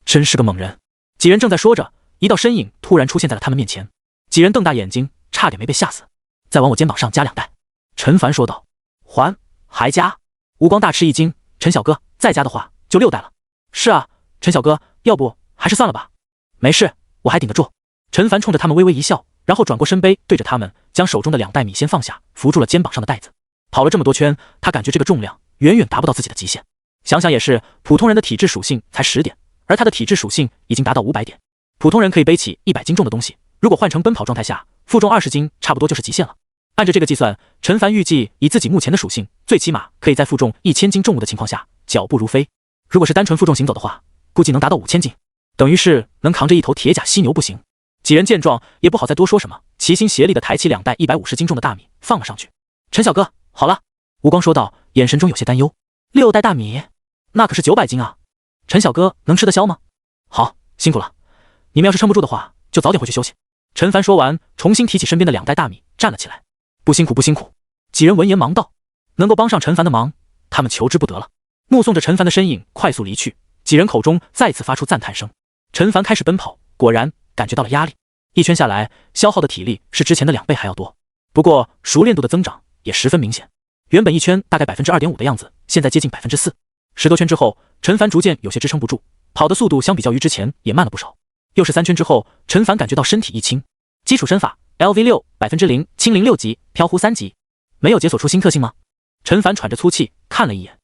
真是个猛人。”几人正在说着，一道身影突然出现在了他们面前。几人瞪大眼睛，差点没被吓死。再往我肩膀上加2袋。陈凡说道。还加？吴光大吃一惊，陈小哥，再加的话就6袋了。是啊，陈小哥，要不还是算了吧。没事，我还顶得住。陈凡冲着他们微微一笑，然后转过身背，对着他们将手中的2袋米先放下，扶住了肩膀上的袋子。跑了这么多圈，他感觉这个重量远远达不到自己的极限。想想也是，普通人的体质属性才10点，而他的体质属性已经达到500点。普通人可以背起100斤重的东西，如果换成奔跑状态下，负重20斤差不多就是极限了。按照这个计算，陈凡预计以自己目前的属性，最起码可以在负重1000斤重物的情况下脚步如飞。如果是单纯负重行走的话，估计能达到5000斤，等于是能扛着一头铁甲犀牛不行。几人见状也不好再多说什么，齐心协力地抬起2袋150斤重的大米放了上去。陈小哥，好了，吴光说道，眼神中有些担忧。6袋大米，那可是900斤啊，陈小哥能吃得消吗？好，辛苦了，你们要是撑不住的话，就早点回去休息。陈凡说完，重新提起身边的2袋大米，站了起来。不辛苦不辛苦。几人闻言忙道，能够帮上陈凡的忙，他们求之不得了。目送着陈凡的身影快速离去，几人口中再次发出赞叹声。陈凡开始奔跑，果然感觉到了压力。1圈下来，消耗的体力是之前的2倍还要多。不过熟练度的增长也十分明显，原本1圈大概2.5%的样子，现在接近4%。10多圈之后，陈凡逐渐有些支撑不住，跑的速度相比较于之前也慢了不少。又是3圈之后，陈凡感觉到身体一轻。基础身法 LV6 0%清零6级，飘忽3级。没有解锁出新特性吗？陈凡喘着粗气看了一眼。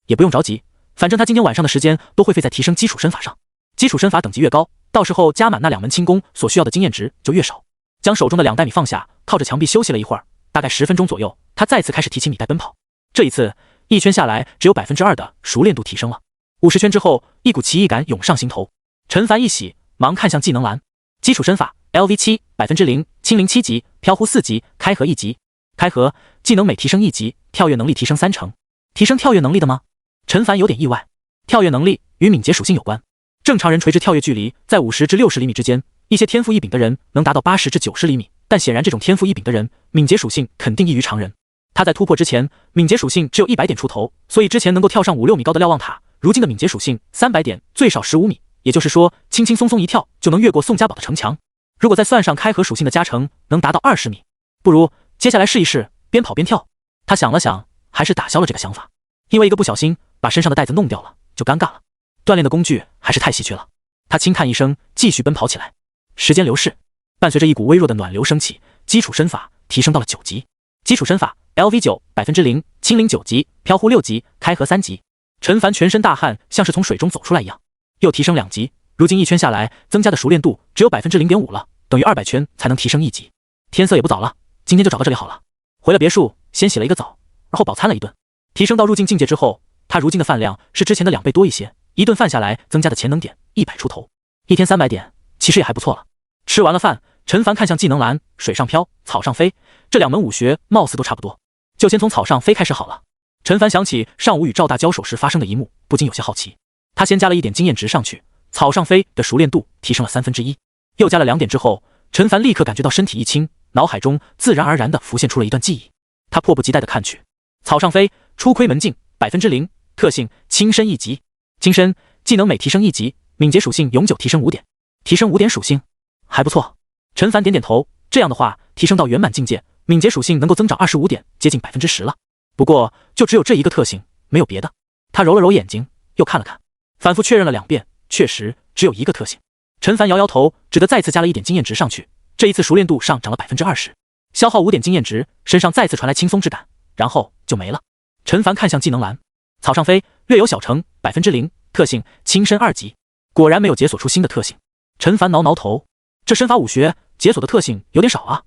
也不用着急，反正他今天晚上的时间都会费在提升基础身法上。基础身法等级越高，到时候加满那2门轻功所需要的经验值就越少。将手中的2袋米放下，靠着墙壁休息了一会儿，大概10分钟左右，他再次开始提起米袋奔跑。这一次1圈下来只有2%的熟练度提升了。50圈之后，一股奇异感涌上心头。陈凡一喜，忙看向技能栏。基础身法 LV7 0%清零7级，飘忽4级，开合1级。开合技能每提升1级，跳跃能力提升3成。提升跳跃能力的吗？陈凡有点意外。跳跃能力与敏捷属性有关，正常人垂直跳跃距离在50至60厘米之间，一些天赋异禀的人能达到80至90厘米，但显然这种天赋异禀的人，敏捷属性肯定异于常人。他在突破之前，敏捷属性只有100点出头，所以之前能够跳上5、6米高的瞭望塔，如今的敏捷属性300点，最少15米，也就是说，轻轻松松一跳就能越过宋家堡的城墙。如果再算上开合属性的加成，能达到20米。不如接下来试一试边跑边跳。他想了想，还是打消了这个想法，因为一个不小心把身上的袋子弄掉了，就尴尬了。锻炼的工具还是太稀缺了。他轻叹一声，继续奔跑起来。时间流逝，伴随着一股微弱的暖流升起，基础身法提升到了9级。基础身法 LV9 0%，清零9级，飘忽6级，开合3级。陈凡全身大汗，像是从水中走出来一样，又提升2级。如今一圈下来，增加的熟练度只有 0.5% 了，等于200圈才能提升1级。天色也不早了，今天就找到这里好了。回了别墅，先洗了一个澡，而后饱餐了一顿。提升到入境境界之后，他如今的饭量是之前的2倍多一些，一顿饭下来增加的潜能点100出头，一天300点，其实也还不错了。吃完了饭，陈凡看向技能栏，水上漂、草上飞，这2门武学貌似都差不多，就先从草上飞开始好了。陈凡想起上午与赵大交手时发生的一幕，不禁有些好奇。他先加了1点经验值上去，草上飞的熟练度提升了1/3，又加了2点之后，陈凡立刻感觉到身体一轻，脑海中自然而然地浮现出了一段记忆。他迫不及待地看去，草上飞，初窥门径0%，特性轻身1级，轻身技能每提升1级，敏捷属性永久提升5点，提升5点属性，还不错。陈凡点点头，这样的话，提升到圆满境界，敏捷属性能够增长25点，接近10%了。不过就只有这一个特性，没有别的。他揉了揉眼睛，又看了看，反复确认了2遍，确实只有一个特性。陈凡摇摇头，只得再次加了1点经验值上去，这一次熟练度上涨了20%，消耗5点经验值，身上再次传来轻松之感，然后就没了。陈凡看向技能栏，草上飞，略有小成0%，特性轻身2级，果然没有解锁出新的特性。陈凡挠挠头，这身法武学解锁的特性有点少啊。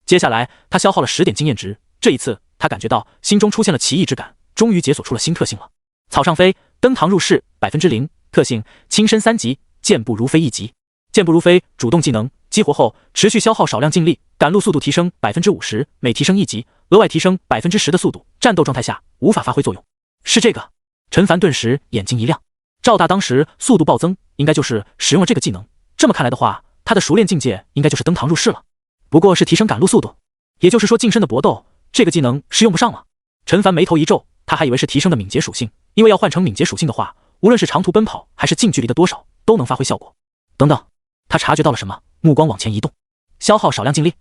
接下来他消耗了10点经验值，这一次他感觉到心中出现了奇异之感，终于解锁出了新特性了。草上飞，登堂入室0%，特性轻身3级，健步如飞1级。健步如飞主动技能激活后，持续消耗少量劲力，赶路速度提升50%，每提升1级，额外提升10%的速度，战斗状态下无法发挥作用。是这个。陈凡顿时眼睛一亮，赵大当时速度暴增，应该就是使用了这个技能。这么看来的话，他的熟练境界应该就是登堂入室了。不过是提升赶路速度，也就是说近身的搏斗，这个技能是用不上了。陈凡眉头一皱，他还以为是提升的敏捷属性，因为要换成敏捷属性的话，无论是长途奔跑还是近距离的多少，都能发挥效果。等等，他察觉到了什么，目光往前移动，消耗少量劲力。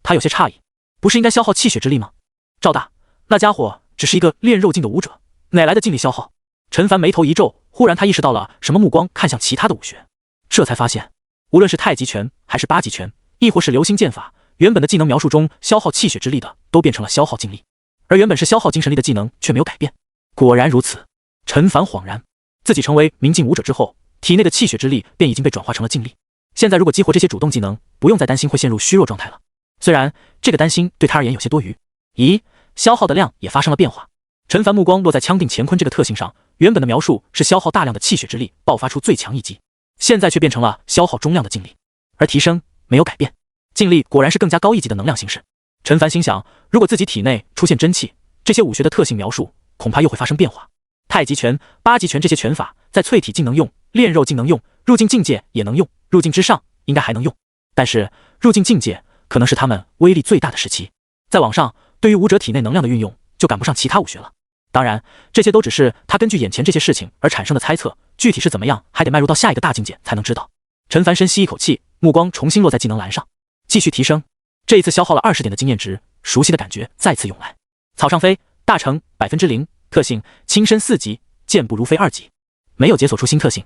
他有些诧异，不是应该消耗气血之力吗？赵大，那家伙只是一个练肉劲的武者，哪来的劲力消耗？陈凡眉头一皱，忽然他意识到了什么，目光看向其他的武学，这才发现，无论是太极拳还是8极拳，亦或是流星剑法，原本的技能描述中消耗气血之力的都变成了消耗精力，而原本是消耗精神力的技能却没有改变。果然如此，陈凡恍然，自己成为明镜武者之后，体内的气血之力便已经被转化成了精力。现在如果激活这些主动技能，不用再担心会陷入虚弱状态了。虽然这个担心对他而言有些多余。咦，消耗的量也发生了变化。陈凡目光落在枪定乾坤这个特性上，原本的描述是消耗大量的气血之力，爆发出最强一击，现在却变成了消耗中量的劲力，而提升没有改变。劲力果然是更加高一级的能量形式。陈凡心想，如果自己体内出现真气，这些武学的特性描述恐怕又会发生变化。太极拳、8极拳这些拳法在淬体境能用，练肉境能用，入境境界也能用，入境之上应该还能用，但是入境境界可能是他们威力最大的时期，再往上，对于武者体内能量的运用就赶不上其他武学了。当然，这些都只是他根据眼前这些事情而产生的猜测，具体是怎么样，还得迈入到下一个大境界才能知道。陈凡深吸一口气，目光重新落在技能栏上，继续提升。这一次消耗了20点的经验值，熟悉的感觉再次涌来。草上飞，大成0%，特性轻身4级，健步如飞2级。没有解锁出新特性，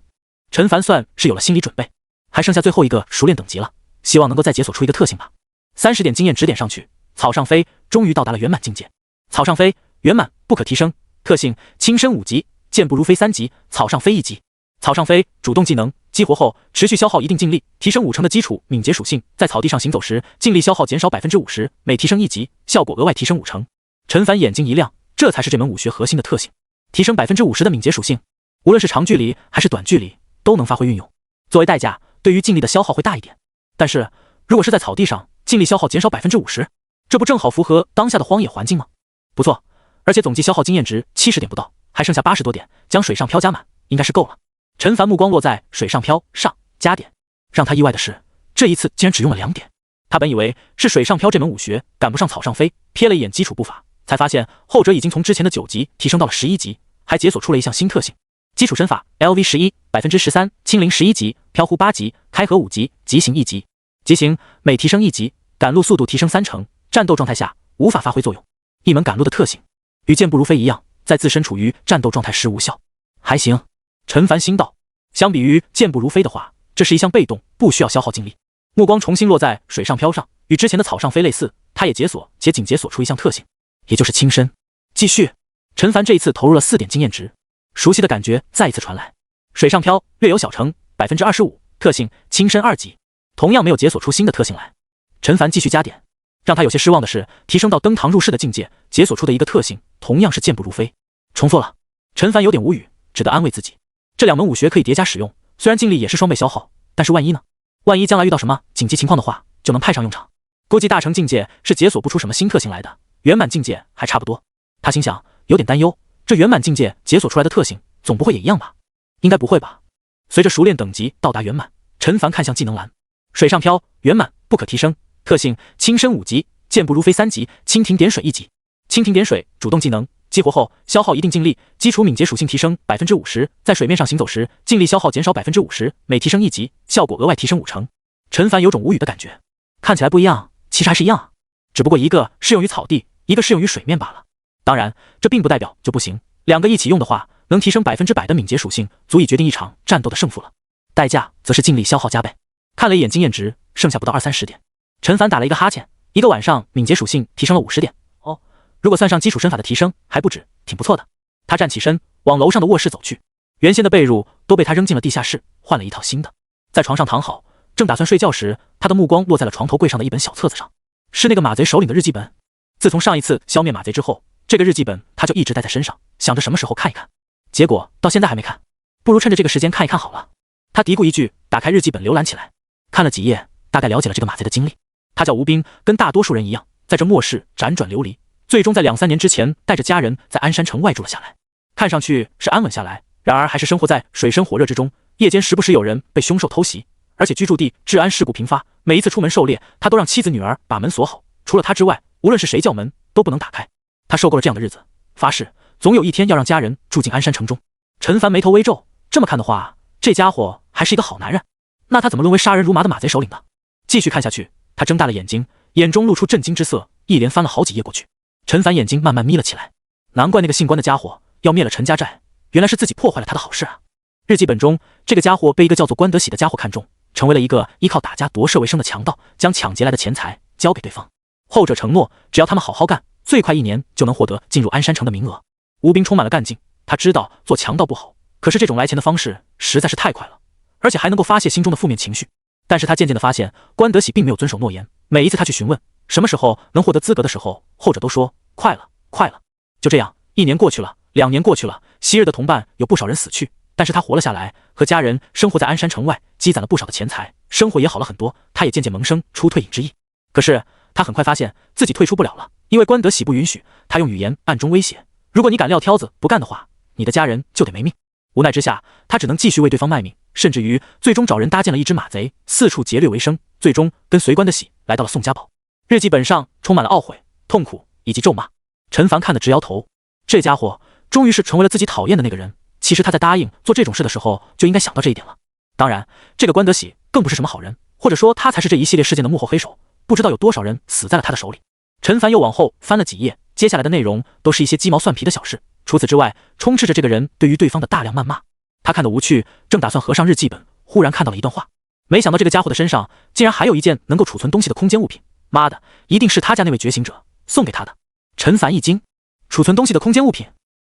陈凡算是有了心理准备，还剩下最后一个熟练等级了，希望能够再解锁出一个特性吧。30点经验值点上去，草上飞终于到达了圆满境界。草上飞圆满不可提升，特性轻身5级，健步如飞3级，草上飞1级。草上飞主动技能激活后，持续消耗一定劲力，提升5成的基础敏捷属性，在草地上行走时，劲力消耗减少50%，每提升1级，效果额外提升5成。陈凡眼睛一亮，这才是这门武学核心的特性，提升50%的敏捷属性，无论是长距离还是短距离都能发挥运用。作为代价，对于劲力的消耗会大一点，但是如果是在草地上，劲力消耗减少50%，这不正好符合当下的荒野环境吗？不错，而且总计消耗经验值70点不到，还剩下80多点，将水上漂加满应该是够了。陈凡目光落在水上漂上加点，让他意外的是，这一次竟然只用了2点，他本以为是水上漂这门武学赶不上草上飞，瞥了一眼基础步伐，才发现后者已经从之前的9级提升到了11级，还解锁出了一项新特性：基础身法 LV11%13%，清零11级，飘忽8级，开合5级，疾行1级。疾行每提升1级，赶路速度提升3成，战斗状态下无法发挥作用。一门赶路的特性，与健步如飞一样，在自身处于战斗状态时无效。还行，陈凡心道。相比于健步如飞的话，这是一项被动，不需要消耗精力。目光重新落在水上漂上，与之前的草上飞类似，他也解锁且仅解锁出一项特性，也就是轻身。继续，陈凡这一次投入了4点经验值，熟悉的感觉再一次传来。水上漂略有小成 25%， 特性轻身2级，同样没有解锁出新的特性来。陈凡继续加点，让他有些失望的是，提升到登堂入室的境界，解锁出的一个特性同样是健步如飞。重复了，陈凡有点无语，只得安慰自己，这2门武学可以叠加使用，虽然精力也是双倍消耗，但是万一呢？万一将来遇到什么紧急情况的话，就能派上用场。估计大成境界是解锁不出什么新特性来的，圆满境界还差不多。他心想，有点担忧，这圆满境界解锁出来的特性总不会也一样吧？应该不会吧？随着熟练等级到达圆满，陈凡看向技能栏，水上漂圆满不可提升，特性轻身5级，健步如飞3级，蜻蜓点水1级。蜻蜓点水主动技能，激活后消耗一定精力，基础敏捷属性提升 50%， 在水面上行走时精力消耗减少 50%， 每提升1级，效果额外提升5成。陈凡有种无语的感觉，看起来不一样，其实还是一样啊，只不过一个适用于草地，一个适用于水面罢了。当然，这并不代表就不行，两个一起用的话，能提升100%的敏捷属性，足以决定一场战斗的胜负了。代价则是精力消耗加倍。看了一眼经验值，剩下不到20-30点。陈凡打了一个哈欠，一个晚上敏捷属性提升了50点。哦，如果算上基础身法的提升，还不止，挺不错的。他站起身，往楼上的卧室走去。原先的被褥都被他扔进了地下室，换了一套新的。在床上躺好，正打算睡觉时，他的目光落在了床头柜上的一本小册子上，是那个马贼首领的日记本。自从上一次消灭马贼之后，这个日记本他就一直带在身上，想着什么时候看一看。结果到现在还没看，不如趁着这个时间看一看好了。他嘀咕一句，打开日记本浏览起来，看了几页，大概了解了这个马贼的经历。他叫吴斌，跟大多数人一样，在这末世辗转流离，最终在2-3年之前带着家人在鞍山城外住了下来。看上去是安稳下来，然而还是生活在水深火热之中，夜间时不时有人被凶兽偷袭，而且居住地治安事故频发，每一次出门狩猎，他都让妻子女儿把门锁好，除了他之外，无论是谁叫门都不能打开。他受够了这样的日子，发誓总有一天要让家人住进鞍山城中。陈凡眉头微皱，这么看的话，这家伙还是一个好男人，那他怎么沦为杀人如麻的马贼首领的？继续看下去，他睁大了眼睛，眼中露出震惊之色，一连翻了好几页过去。陈凡眼睛慢慢眯了起来，难怪那个姓关的家伙要灭了陈家寨，原来是自己破坏了他的好事啊。日记本中，这个家伙被一个叫做关德喜的家伙看中，成为了一个依靠打家夺舍为生的强盗，将抢劫来的钱财交给对方。后者承诺，只要他们好好干，最快1年就能获得进入鞍山城的名额。吴斌充满了干劲，他知道做强盗不好，可是这种来钱的方式实在是太快了，而且还能够发泄心中的负面情绪。但是他渐渐地发现，关德喜并没有遵守诺言。每一次他去询问什么时候能获得资格的时候，后者都说快了，快了。就这样，1年过去了，2年过去了，昔日的同伴有不少人死去，但是他活了下来，和家人生活在鞍山城外，积攒了不少的钱财，生活也好了很多，他也渐渐萌生出退隐之意。可是他很快发现自己退出不了了，因为关德喜不允许，他用语言暗中威胁，如果你敢撂挑子不干的话，你的家人就得没命。无奈之下，他只能继续为对方卖命，甚至于最终找人搭建了一支马贼，四处劫掠为生，最终跟随关德喜来到了宋家堡。日记本上充满了懊悔、痛苦以及咒骂。陈凡看得直摇头，这家伙终于是成为了自己讨厌的那个人。其实他在答应做这种事的时候就应该想到这一点了。当然，这个关德喜更不是什么好人，或者说他才是这一系列事件的幕后黑手，不知道有多少人死在了他的手里。陈凡又往后翻了几页，接下来的内容都是一些鸡毛蒜皮的小事，除此之外，充斥着这个人对于对方的大量谩骂。他看得无趣，正打算合上日记本，忽然看到了一段话。没想到这个家伙的身上竟然还有一件能够储存东西的空间物品，妈的，一定是他家那位觉醒者送给他的。陈凡一惊，储存东西的空间物品，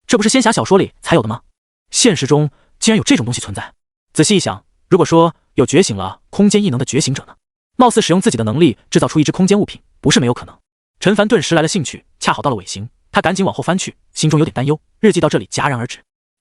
这不是仙侠小说里才有的吗？现实中竟然有这种东西存在。仔细一想，如果说有觉醒了空间异能的觉醒者呢，貌似使用自己的能力制造出一只空间物品，不是没有可能。陈凡顿时来了兴趣，恰好到了尾行，他赶紧往后翻去，心中有点担忧。日记到这里戛然而止，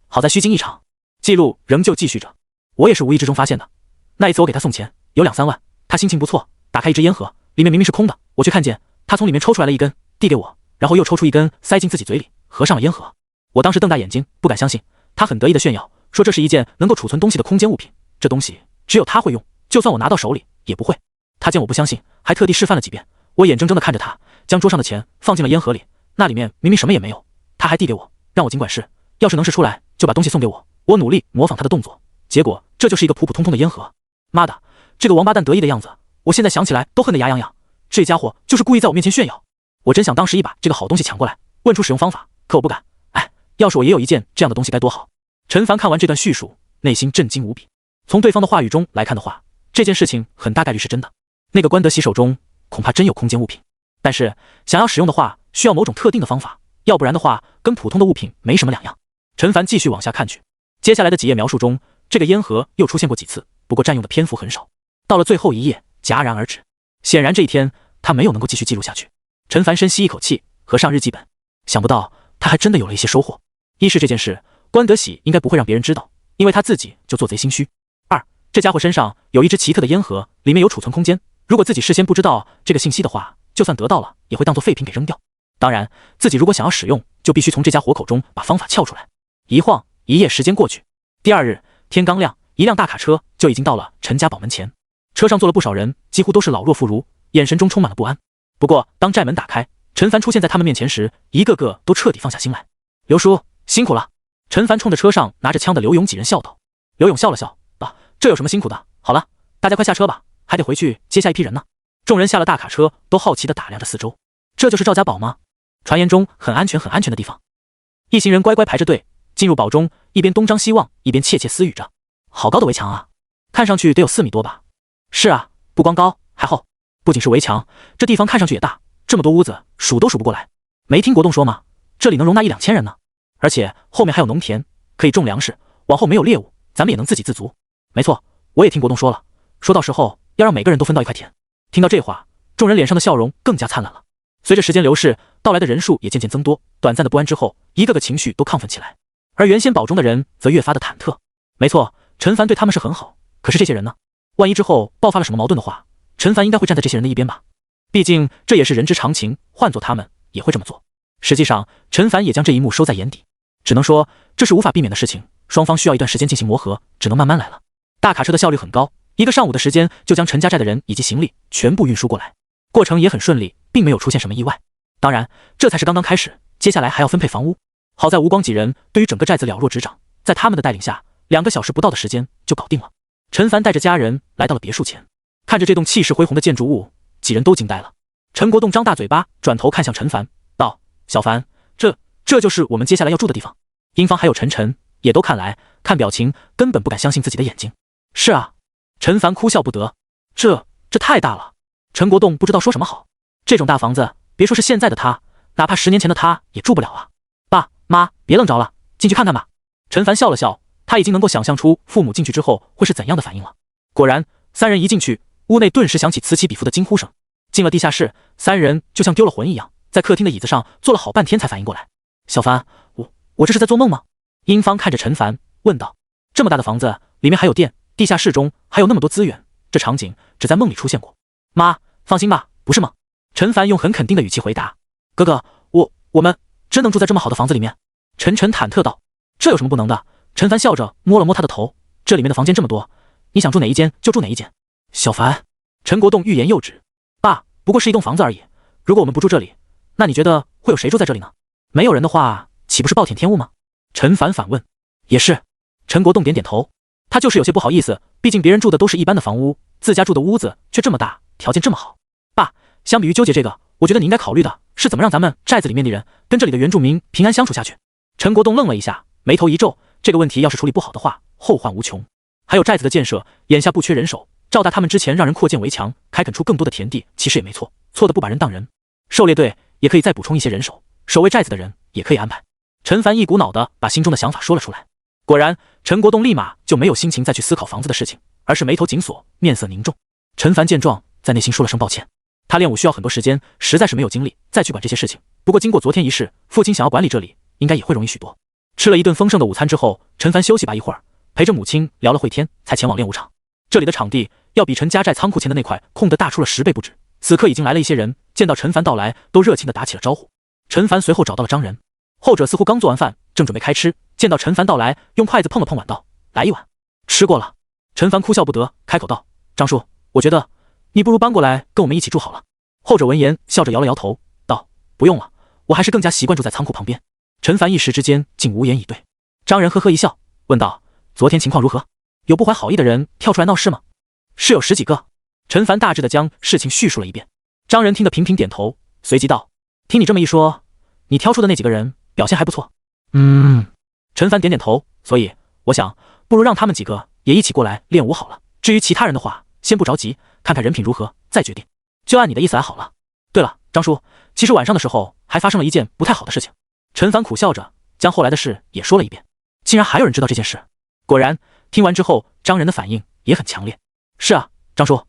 好在虚惊一场，记录仍旧继续着。我也是无意之中发现的，那一次我给他送钱，有2-3万，他心情不错，打开一只烟盒，里面明明是空的，我却看见他从里面抽出来了一根，递给我，然后又抽出一根塞进自己嘴里，合上了烟盒。我当时瞪大眼睛，不敢相信。他很得意的炫耀，说这是一件能够储存东西的空间物品，这东西只有他会用，就算我拿到手里也不会。他见我不相信，还特地示范了几遍。我眼睁睁地看着他将桌上的钱放进了烟盒里，那里面明明什么也没有，他还递给我，让我尽管试，要是能试出来就把东西送给我。我努力模仿他的动作，结果这就是一个普普通通的烟盒。妈的，这个王八蛋得意的样子，我现在想起来都恨得牙痒痒。这家伙就是故意在我面前炫耀。我真想当时一把这个好东西抢过来，问出使用方法，可我不敢。哎，要是我也有一件这样的东西该多好。陈凡看完这段叙述，内心震惊无比。从对方的话语中来看的话，这件事情很大概率是真的。那个关德喜手中恐怕真有空间物品，但是想要使用的话，需要某种特定的方法，要不然的话，跟普通的物品没什么两样。陈凡继续往下看去，接下来的几页描述中，这个烟盒又出现过几次，不过占用的篇幅很少。到了最后一页，戛然而止。显然这一天他没有能够继续记录下去。陈凡深吸一口气，合上日记本，想不到他还真的有了一些收获。一是这件事，关德喜应该不会让别人知道，因为他自己就做贼心虚。二，这家伙身上有一只奇特的烟盒，里面有储存空间，如果自己事先不知道这个信息的话，就算得到了，也会当做废品给扔掉。当然，自己如果想要使用，就必须从这家伙口中把方法撬出来。一晃一夜时间过去，第二日天刚亮，一辆大卡车就已经到了陈家堡门前。车上坐了不少人，几乎都是老弱妇孺，眼神中充满了不安。不过当寨门打开，陈凡出现在他们面前时，一个个都彻底放下心来。刘叔辛苦了。陈凡冲着车上拿着枪的刘勇几人笑道。刘勇笑了笑，这有什么辛苦的？好了，大家快下车吧，还得回去接下一批人呢。众人下了大卡车，都好奇地打量着四周。这就是赵家堡吗？传言中很安全的地方。一行人乖乖排着队进入堡中，一边东张西望，一边窃窃私语着。好高的围墙啊，看上去得有4米多吧。是啊，不光高还厚。不仅是围墙，这地方看上去也大，这么多屋子数都数不过来。没听国栋说吗？这里能容纳1-2千人呢。而且后面还有农田，可以种粮食，往后没有猎物，咱们也能自给自足。没错，我也听国栋说了，说到时候要让每个人都分到一块田。听到这话，众人脸上的笑容更加灿烂了。随着时间流逝，到来的人数也渐渐增多，短暂的不安之后，一个个情绪都亢奋起来。而原先堡中的人则越发的忐忑。没错，陈凡对他们是很好，可是这些人呢？万一之后爆发了什么矛盾的话，陈凡应该会站在这些人的一边吧？毕竟这也是人之常情，换做他们也会这么做。实际上，陈凡也将这一幕收在眼底，只能说这是无法避免的事情，双方需要一段时间进行磨合，只能慢慢来了。大卡车的效率很高，一个上午的时间就将陈家寨的人以及行李全部运输过来，过程也很顺利，并没有出现什么意外。当然，这才是刚刚开始，接下来还要分配房屋。好在吴光几人对于整个寨子了若指掌，在他们的带领下，2个小时不到的时间就搞定了。陈凡带着家人来到了别墅前，看着这栋气势恢宏的建筑物，几人都惊呆了。陈国栋张大嘴巴，转头看向陈凡，道：“小凡，这就是我们接下来要住的地方。”英方还有陈晨也都看来，看表情根本不敢相信自己的眼睛。是啊，陈凡哭笑不得，这太大了。陈国栋不知道说什么好，这种大房子，别说是现在的他，哪怕10年前的他也住不了啊。爸妈，别愣着了，进去看看吧。陈凡笑了笑，他已经能够想象出父母进去之后会是怎样的反应了。果然，3人一进去，屋内顿时响起此起彼伏的惊呼声。进了地下室，3人就像丢了魂一样，在客厅的椅子上坐了好半天才反应过来。小凡，我这是在做梦吗？英方看着陈凡问道。这么大的房子，里面还有电，地下室中还有那么多资源，这场景只在梦里出现过。妈，放心吧，不是梦。陈凡用很肯定的语气回答。哥哥，我们真能住在这么好的房子里面？陈晨忐忑道。这有什么不能的？陈凡笑着摸了摸他的头，这里面的房间这么多，你想住哪一间就住哪一间。小凡，陈国栋欲言又止。爸，不过是一栋房子而已，如果我们不住这里，那你觉得会有谁住在这里呢？没有人的话，岂不是暴殄天物吗？陈凡反问。也是。陈国栋点点头，他就是有些不好意思，毕竟别人住的都是一般的房屋，自家住的屋子却这么大，条件这么好。爸，相比于纠结这个，我觉得你应该考虑的是怎么让咱们寨子里面的人跟这里的原住民平安相处下去。陈国栋愣了一下，眉头一皱，这个问题要是处理不好的话，后患无穷。还有寨子的建设，眼下不缺人手，赵大他们之前让人扩建围墙，开垦出更多的田地，其实也没错，错的不把人当人。狩猎队也可以再补充一些人手，守卫寨子的人也可以安排。陈凡一股脑的把心中的想法说了出来。果然，陈国栋立马就没有心情再去思考房子的事情，而是眉头紧锁，面色凝重。陈凡见状，在内心说了声抱歉，他练武需要很多时间，实在是没有精力再去管这些事情。不过经过昨天一事，父亲想要管理这里，应该也会容易许多。吃了一顿丰盛的午餐之后，陈凡休息吧一会儿，陪着母亲聊了会天，才前往练武场。这里的场地要比陈家寨仓库前的那块空得大出了10倍不止。此刻已经来了一些人，见到陈凡到来，都热情地打起了招呼。陈凡随后找到了张仁，后者似乎刚做完饭，正准备开吃，见到陈凡到来，用筷子碰了碰碗道：“来一碗。”吃过了。陈凡哭笑不得，开口道：“张叔，我觉得你不如搬过来跟我们一起住好了。后者闻言笑着摇了摇头，道：不用了，我还是更加习惯住在仓库旁边。陈凡一时之间竟无言以对。张仁呵呵一笑，问道：昨天情况如何？有不怀好意的人跳出来闹事吗？是有10几个。陈凡大致的将事情叙述了一遍。张仁听得频频点头，随即道：听你这么一说，你挑出的那几个人表现还不错。陈凡点点头，所以我想不如让他们几个也一起过来练武好了。至于其他人的话，先不着急，看看人品如何再决定。就按你的意思来好了。对了，张叔，其实晚上的时候还发生了一件不太好的事情。陈凡苦笑着将后来的事也说了一遍。竟然还有人知道这件事。果然，听完之后，张仁的反应也很强烈。是啊，张叔，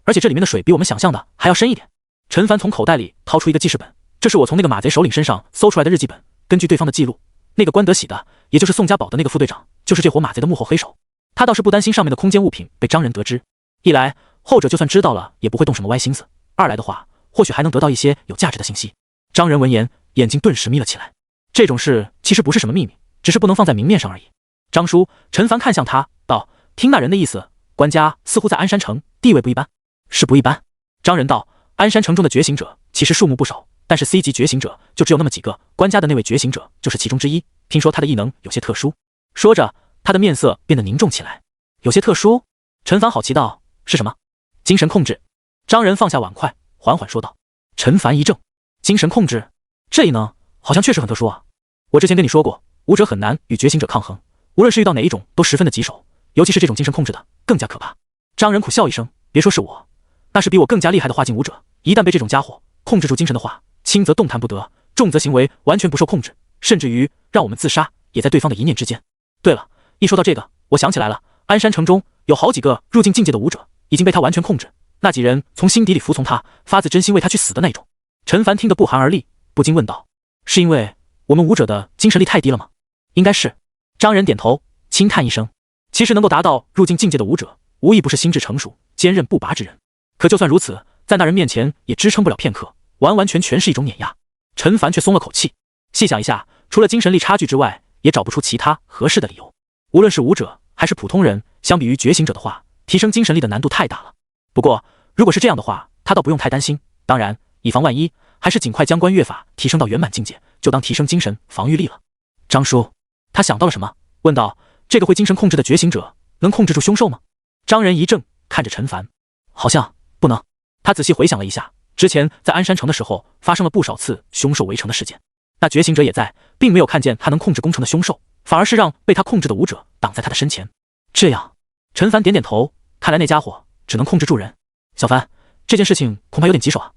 而且这里面的水比我们想象的还要深一点。陈凡从口袋里掏出一个记事本，这是我从那个马贼首领身上搜出来的日记本。根据对方的记录，那个关德喜的，也就是宋家堡的那个副队长，就是这伙马贼的幕后黑手。他倒是不担心上面的空间物品被张仁得知，一来后者就算知道了也不会动什么歪心思，二来的话或许还能得到一些有价值的信息。张仁闻言，眼睛顿时眯了起来。这种事其实不是什么秘密，只是不能放在明面上而已。张叔，陈凡看向他道：听那人的意思，关家似乎在鞍山城地位不一般。是不一般。张仁道：鞍山城中的觉醒者其实数目不少，但是 C 级觉醒者就只有那么几个，关家的那位觉醒者就是其中之一。听说他的异能有些特殊。说着，他的面色变得凝重起来。有些特殊？陈凡好奇道：是什么？精神控制。张仁放下碗筷，缓缓说道。陈凡一怔，精神控制这异能好像确实很特殊啊。我之前跟你说过，武者很难与觉醒者抗衡，无论是遇到哪一种都十分的棘手，尤其是这种精神控制的更加可怕。张仁苦笑一声，别说是我，那是比我更加厉害的化境武者，一旦被这种家伙控制住精神的话，轻则动弹不得，重则行为完全不受控制，甚至于让我们自杀也在对方的一念之间。对了，一说到这个，我想起来了，鞍山城中有好几个入境境界的武者已经被他完全控制，那几人从心底里服从他，发自真心为他去死的那种。陈凡听得不寒而栗，不禁问道：是因为我们武者的精神力太低了吗？应该是。张仁点头，轻叹一声。其实能够达到入境境界的武者，无一不是心智成熟、坚韧不拔之人。可就算如此，在那人面前也支撑不了片刻，完完全全是一种碾压。陈凡却松了口气，细想一下，除了精神力差距之外，也找不出其他合适的理由。无论是武者还是普通人，相比于觉醒者的话，提升精神力的难度太大了。不过，如果是这样的话，他倒不用太担心。当然，以防万一，还是尽快将关乐法提升到圆满境界，就当提升精神防御力了。张叔，他想到了什么，问道：这个会精神控制的觉醒者能控制住凶兽吗？张仁一怔，看着陈凡，好像不能。他仔细回想了一下，之前在鞍山城的时候发生了不少次凶兽围城的事件，那觉醒者也在，并没有看见他能控制攻城的凶兽，反而是让被他控制的武者挡在他的身前。这样，陈凡点点头，看来那家伙只能控制住人。小凡，这件事情恐怕有点棘手啊。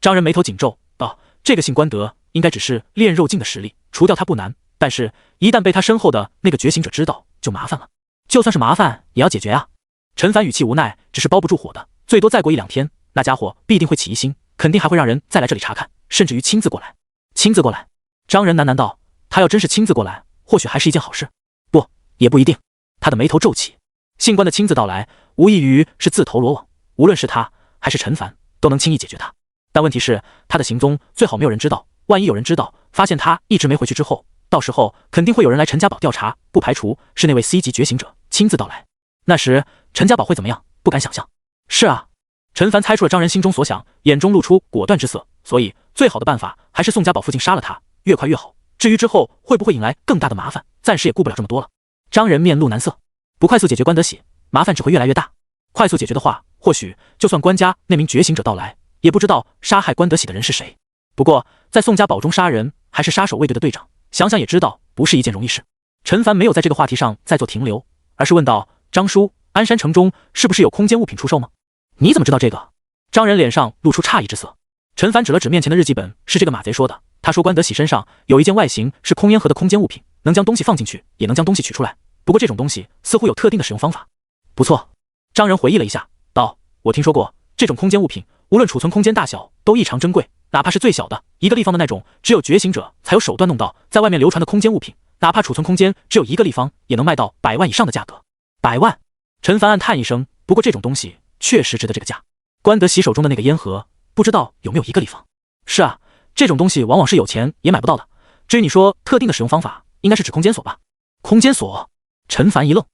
张仁眉头紧皱道：这个姓关德应该只是练肉境的实力，除掉他不难，但是一旦被他身后的那个觉醒者知道，就麻烦了。就算是麻烦也要解决啊。陈凡语气无奈，只是包不住火的，最多再过1-2天，那家伙必定会起疑心，肯定还会让人再来这里查看，甚至于亲自过来。亲自过来？张仁喃喃道：他要真是亲自过来，或许还是一件好事。不，也不一定。他的眉头皱起。姓关的亲自到来，无异于是自投罗网，无论是他还是陈凡，都能轻易解决他。但问题是，他的行踪最好没有人知道，万一有人知道，发现他一直没回去之后，到时候肯定会有人来陈家堡调查，不排除是那位 C 级觉醒者亲自到来。那时陈家堡会怎么样？不敢想象。是啊，陈凡猜出了张仁心中所想，眼中露出果断之色，所以最好的办法还是宋家堡附近杀了他，越快越好。至于之后会不会引来更大的麻烦，暂时也顾不了这么多了。张仁面露难色，不快速解决关德喜，麻烦只会越来越大。快速解决的话，或许就算关家那名觉醒者到来，也不知道杀害关德喜的人是谁。不过在宋家堡中杀人，还是杀手卫队的队长，想想也知道不是一件容易事。陈凡没有在这个话题上再做停留，而是问道：张叔，鞍山城中是不是有空间物品出售吗？你怎么知道这个？张仁脸上露出诧异之色。陈凡指了指面前的日记本，是这个马贼说的。他说关德喜身上有一件外形是空烟盒的空间物品，能将东西放进去，也能将东西取出来。不过这种东西似乎有特定的使用方法。不错，张仁回忆了一下，道：我听说过，这种空间物品无论储存空间大小都异常珍贵，哪怕是最小的1个立方的那种，只有觉醒者才有手段弄到，在外面流传的空间物品，哪怕储存空间只有1个立方，也能卖到100万以上的价格。100万？陈凡暗叹一声，不过这种东西确实值得这个价。关德喜手中的那个烟盒，不知道有没有1个立方。是啊，这种东西往往是有钱也买不到的。至于你说特定的使用方法，应该是指空间锁吧？空间锁？陈凡一愣。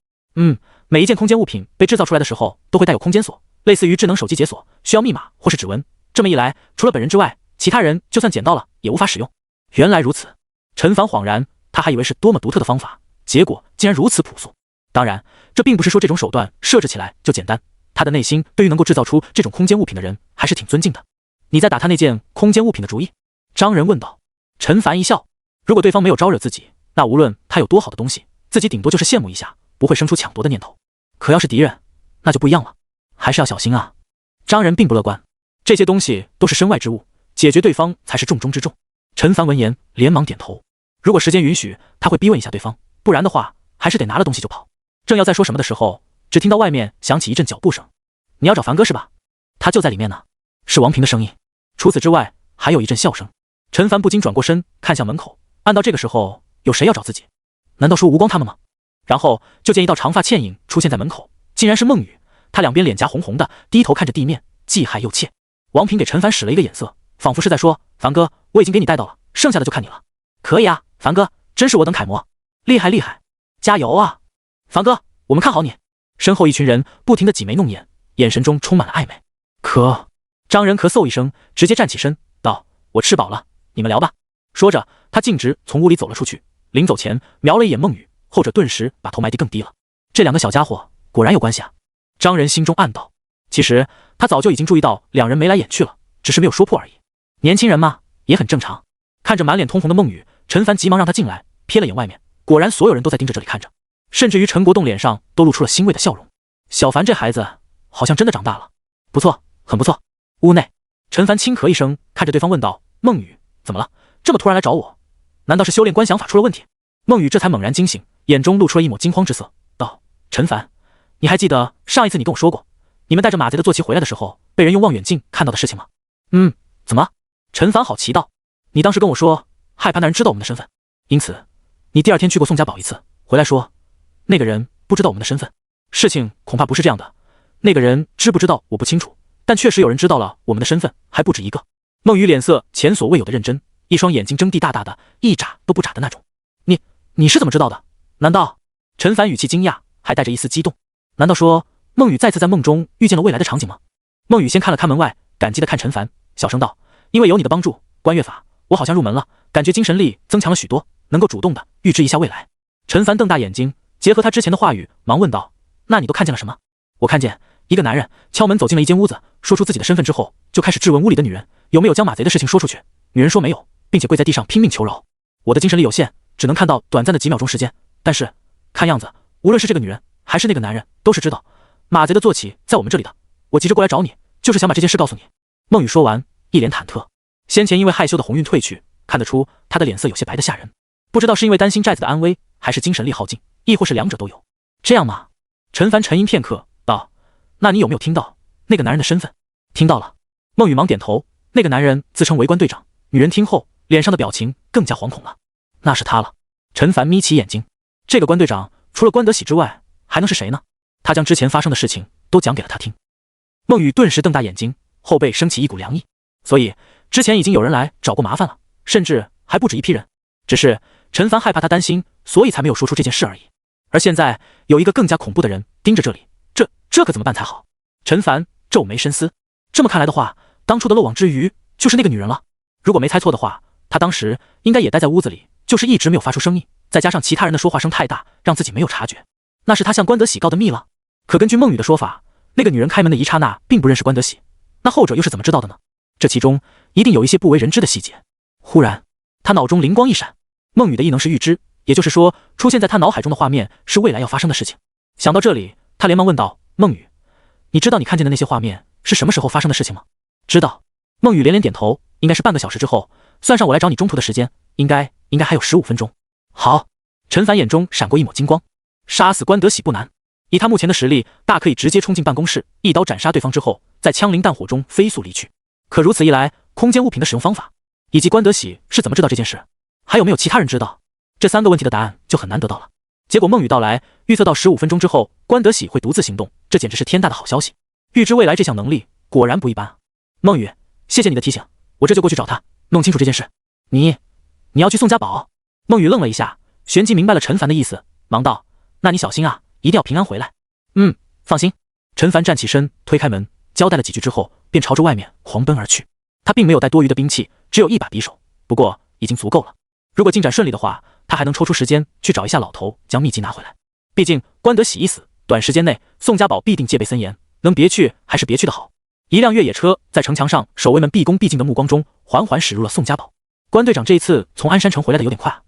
每一件空间物品被制造出来的时候都会带有空间锁，类似于智能手机解锁，需要密码或是指纹。这么一来，除了本人之外，其他人就算捡到了也无法使用。原来如此，陈凡恍然，他还以为是多么独特的方法，结果竟然如此朴素。当然，这并不是说这种手段设置起来就简单，他的内心对于能够制造出这种空间物品的人还是挺尊敬的。你在打他那件空间物品的主意？张仁问道。陈凡一笑，如果对方没有招惹自己，那无论他有多好的东西，自己顶多就是羡慕一下，不会生出抢夺的念头。可要是敌人，那就不一样了，还是要小心啊。张仁并不乐观，这些东西都是身外之物，解决对方才是重中之重。陈凡闻言连忙点头，如果时间允许，他会逼问一下对方，不然的话还是得拿了东西就跑。正要再说什么的时候，只听到外面响起一阵脚步声。你要找凡哥是吧？他就在里面呢。是王平的声音。除此之外，还有一阵笑声。陈凡不禁转过身看向门口，按到这个时候有谁要找自己？难道说吴光他们吗？然后就见一道长发倩影出现在门口，竟然是孟雨。她两边脸颊红红的，低头看着地面，既害又怯。王平给陈凡使了一个眼色，仿佛是在说，凡哥，我已经给你带到了，剩下的就看你了。可以啊，凡哥，真是我等楷模，厉害厉害，加油啊！凡哥，我们看好你。身后一群人不停地挤眉弄眼，眼神中充满了暧昧。张仁咳嗽一声，直接站起身道，我吃饱了，你们聊吧。说着，他径直从屋里走了出去，临走前瞄了一眼孟雨，后者顿时把头埋地更低了。这两个小家伙果然有关系啊。张仁心中暗道，其实他早就已经注意到两人眉来眼去了，只是没有说破而已。年轻人嘛，也很正常。看着满脸通红的孟雨，陈凡急忙让他进来，瞥了眼外面，果然所有人都在盯着这里看着，甚至于陈国栋脸上都露出了欣慰的笑容。小凡这孩子好像真的长大了，不错，很不错。屋内，陈凡轻咳一声，看着对方问道，孟雨，怎么了？这么突然来找我？难道是修炼观想法出了问题？孟雨这才猛然惊醒，眼中露出了一抹惊慌之色，道，陈凡，你还记得上一次你跟我说过，你们带着马贼的坐骑回来的时候，被人用望远镜看到的事情吗？怎么？陈凡好奇道，你当时跟我说，害怕那人知道我们的身份，因此你第二天去过宋家堡一次，回来说，那个人不知道我们的身份。事情恐怕不是这样的，那个人知不知道我不清楚，但确实有人知道了我们的身份，还不止一个。孟雨脸色前所未有的认真，一双眼睛睁地大大的，一眨都不眨的那种。你是怎么知道的？难道？陈凡语气惊讶，还带着一丝激动。难道说孟雨再次在梦中遇见了未来的场景吗？孟雨先看了看门外，感激的看陈凡，小声道，因为有你的帮助，观月法，我好像入门了，感觉精神力增强了许多，能够主动的预知一下未来。陈凡瞪大眼睛，结合他之前的话语，忙问道，那你都看见了什么？我看见一个男人敲门走进了一间屋子，说出自己的身份之后，就开始质问屋里的女人有没有将马贼的事情说出去。女人说没有，并且跪在地上拼命求饶。我的精神力有限，只能看到短暂的几秒钟时间，但是看样子无论是这个女人还是那个男人，都是知道马贼的坐骑在我们这里的。我急着过来找你，就是想把这件事告诉你。孟雨说完，一脸忐忑。先前因为害羞的红晕褪去，看得出她的脸色有些白得吓人，不知道是因为担心寨子的安危，还是精神力耗尽，亦或是两者都有。这样吗？陈凡沉吟片刻道，那你有没有听到那个男人的身份？听到了。孟雨忙点头，那个男人自称为关队长。女人听后脸上的表情更加惶恐了。那是他了。陈凡眯起眼睛，这个关队长除了关德喜之外还能是谁呢？他将之前发生的事情都讲给了他听。孟雨顿时瞪大眼睛，后背升起一股凉意。所以之前已经有人来找过麻烦了，甚至还不止一批人，只是陈凡害怕他担心，所以才没有说出这件事而已。而现在有一个更加恐怖的人盯着这里，这可怎么办才好？陈凡皱眉深思，这么看来的话，当初的漏网之鱼就是那个女人了。如果没猜错的话，她当时应该也待在屋子里，就是一直没有发出声音，再加上其他人的说话声太大，让自己没有察觉。那是她向关德喜告的密了。可根据孟雨的说法，那个女人开门的一刹那并不认识关德喜，那后者又是怎么知道的呢？这其中一定有一些不为人知的细节。忽然他脑中灵光一闪，孟雨的异能是预知，也就是说出现在他脑海中的画面是未来要发生的事情。想到这里，他连忙问道，孟雨，你知道你看见的那些画面是什么时候发生的事情吗？知道。孟雨连连点头，应该是半个小时之后，算上我来找你中途的时间，应该还有15分钟。好。陈凡眼中闪过一抹金光，杀死关德喜不难，以他目前的实力，大可以直接冲进办公室，一刀斩杀对方之后，在枪林弹火中飞速离去。可如此一来，空间物品的使用方法，以及关德喜是怎么知道这件事，还有没有其他人知道，这3个问题的答案就很难得到了。结果孟雨到来，预测到15分钟之后关德喜会独自行动，这简直是天大的好消息。预知未来这项能力果然不一般。孟雨，谢谢你的提醒，我这就过去找他，弄清楚这件事。你要去宋家堡？孟雨愣了一下，旋即明白了陈凡的意思，忙道，那你小心啊，一定要平安回来。放心。陈凡站起身，推开门，交代了几句之后，便朝着外面狂奔而去。他并没有带多余的兵器，只有一把匕首，不过已经足够了。如果进展顺利的话，他还能抽出时间去找一下老头，将秘籍拿回来。毕竟关德喜一死，短时间内宋家堡必定戒备森严，能别去还是别去的好。一辆越野车在城墙上守卫们毕恭毕敬的目光中，缓缓驶入了宋家堡。关队长这一次从鞍山城回来的有点快啊，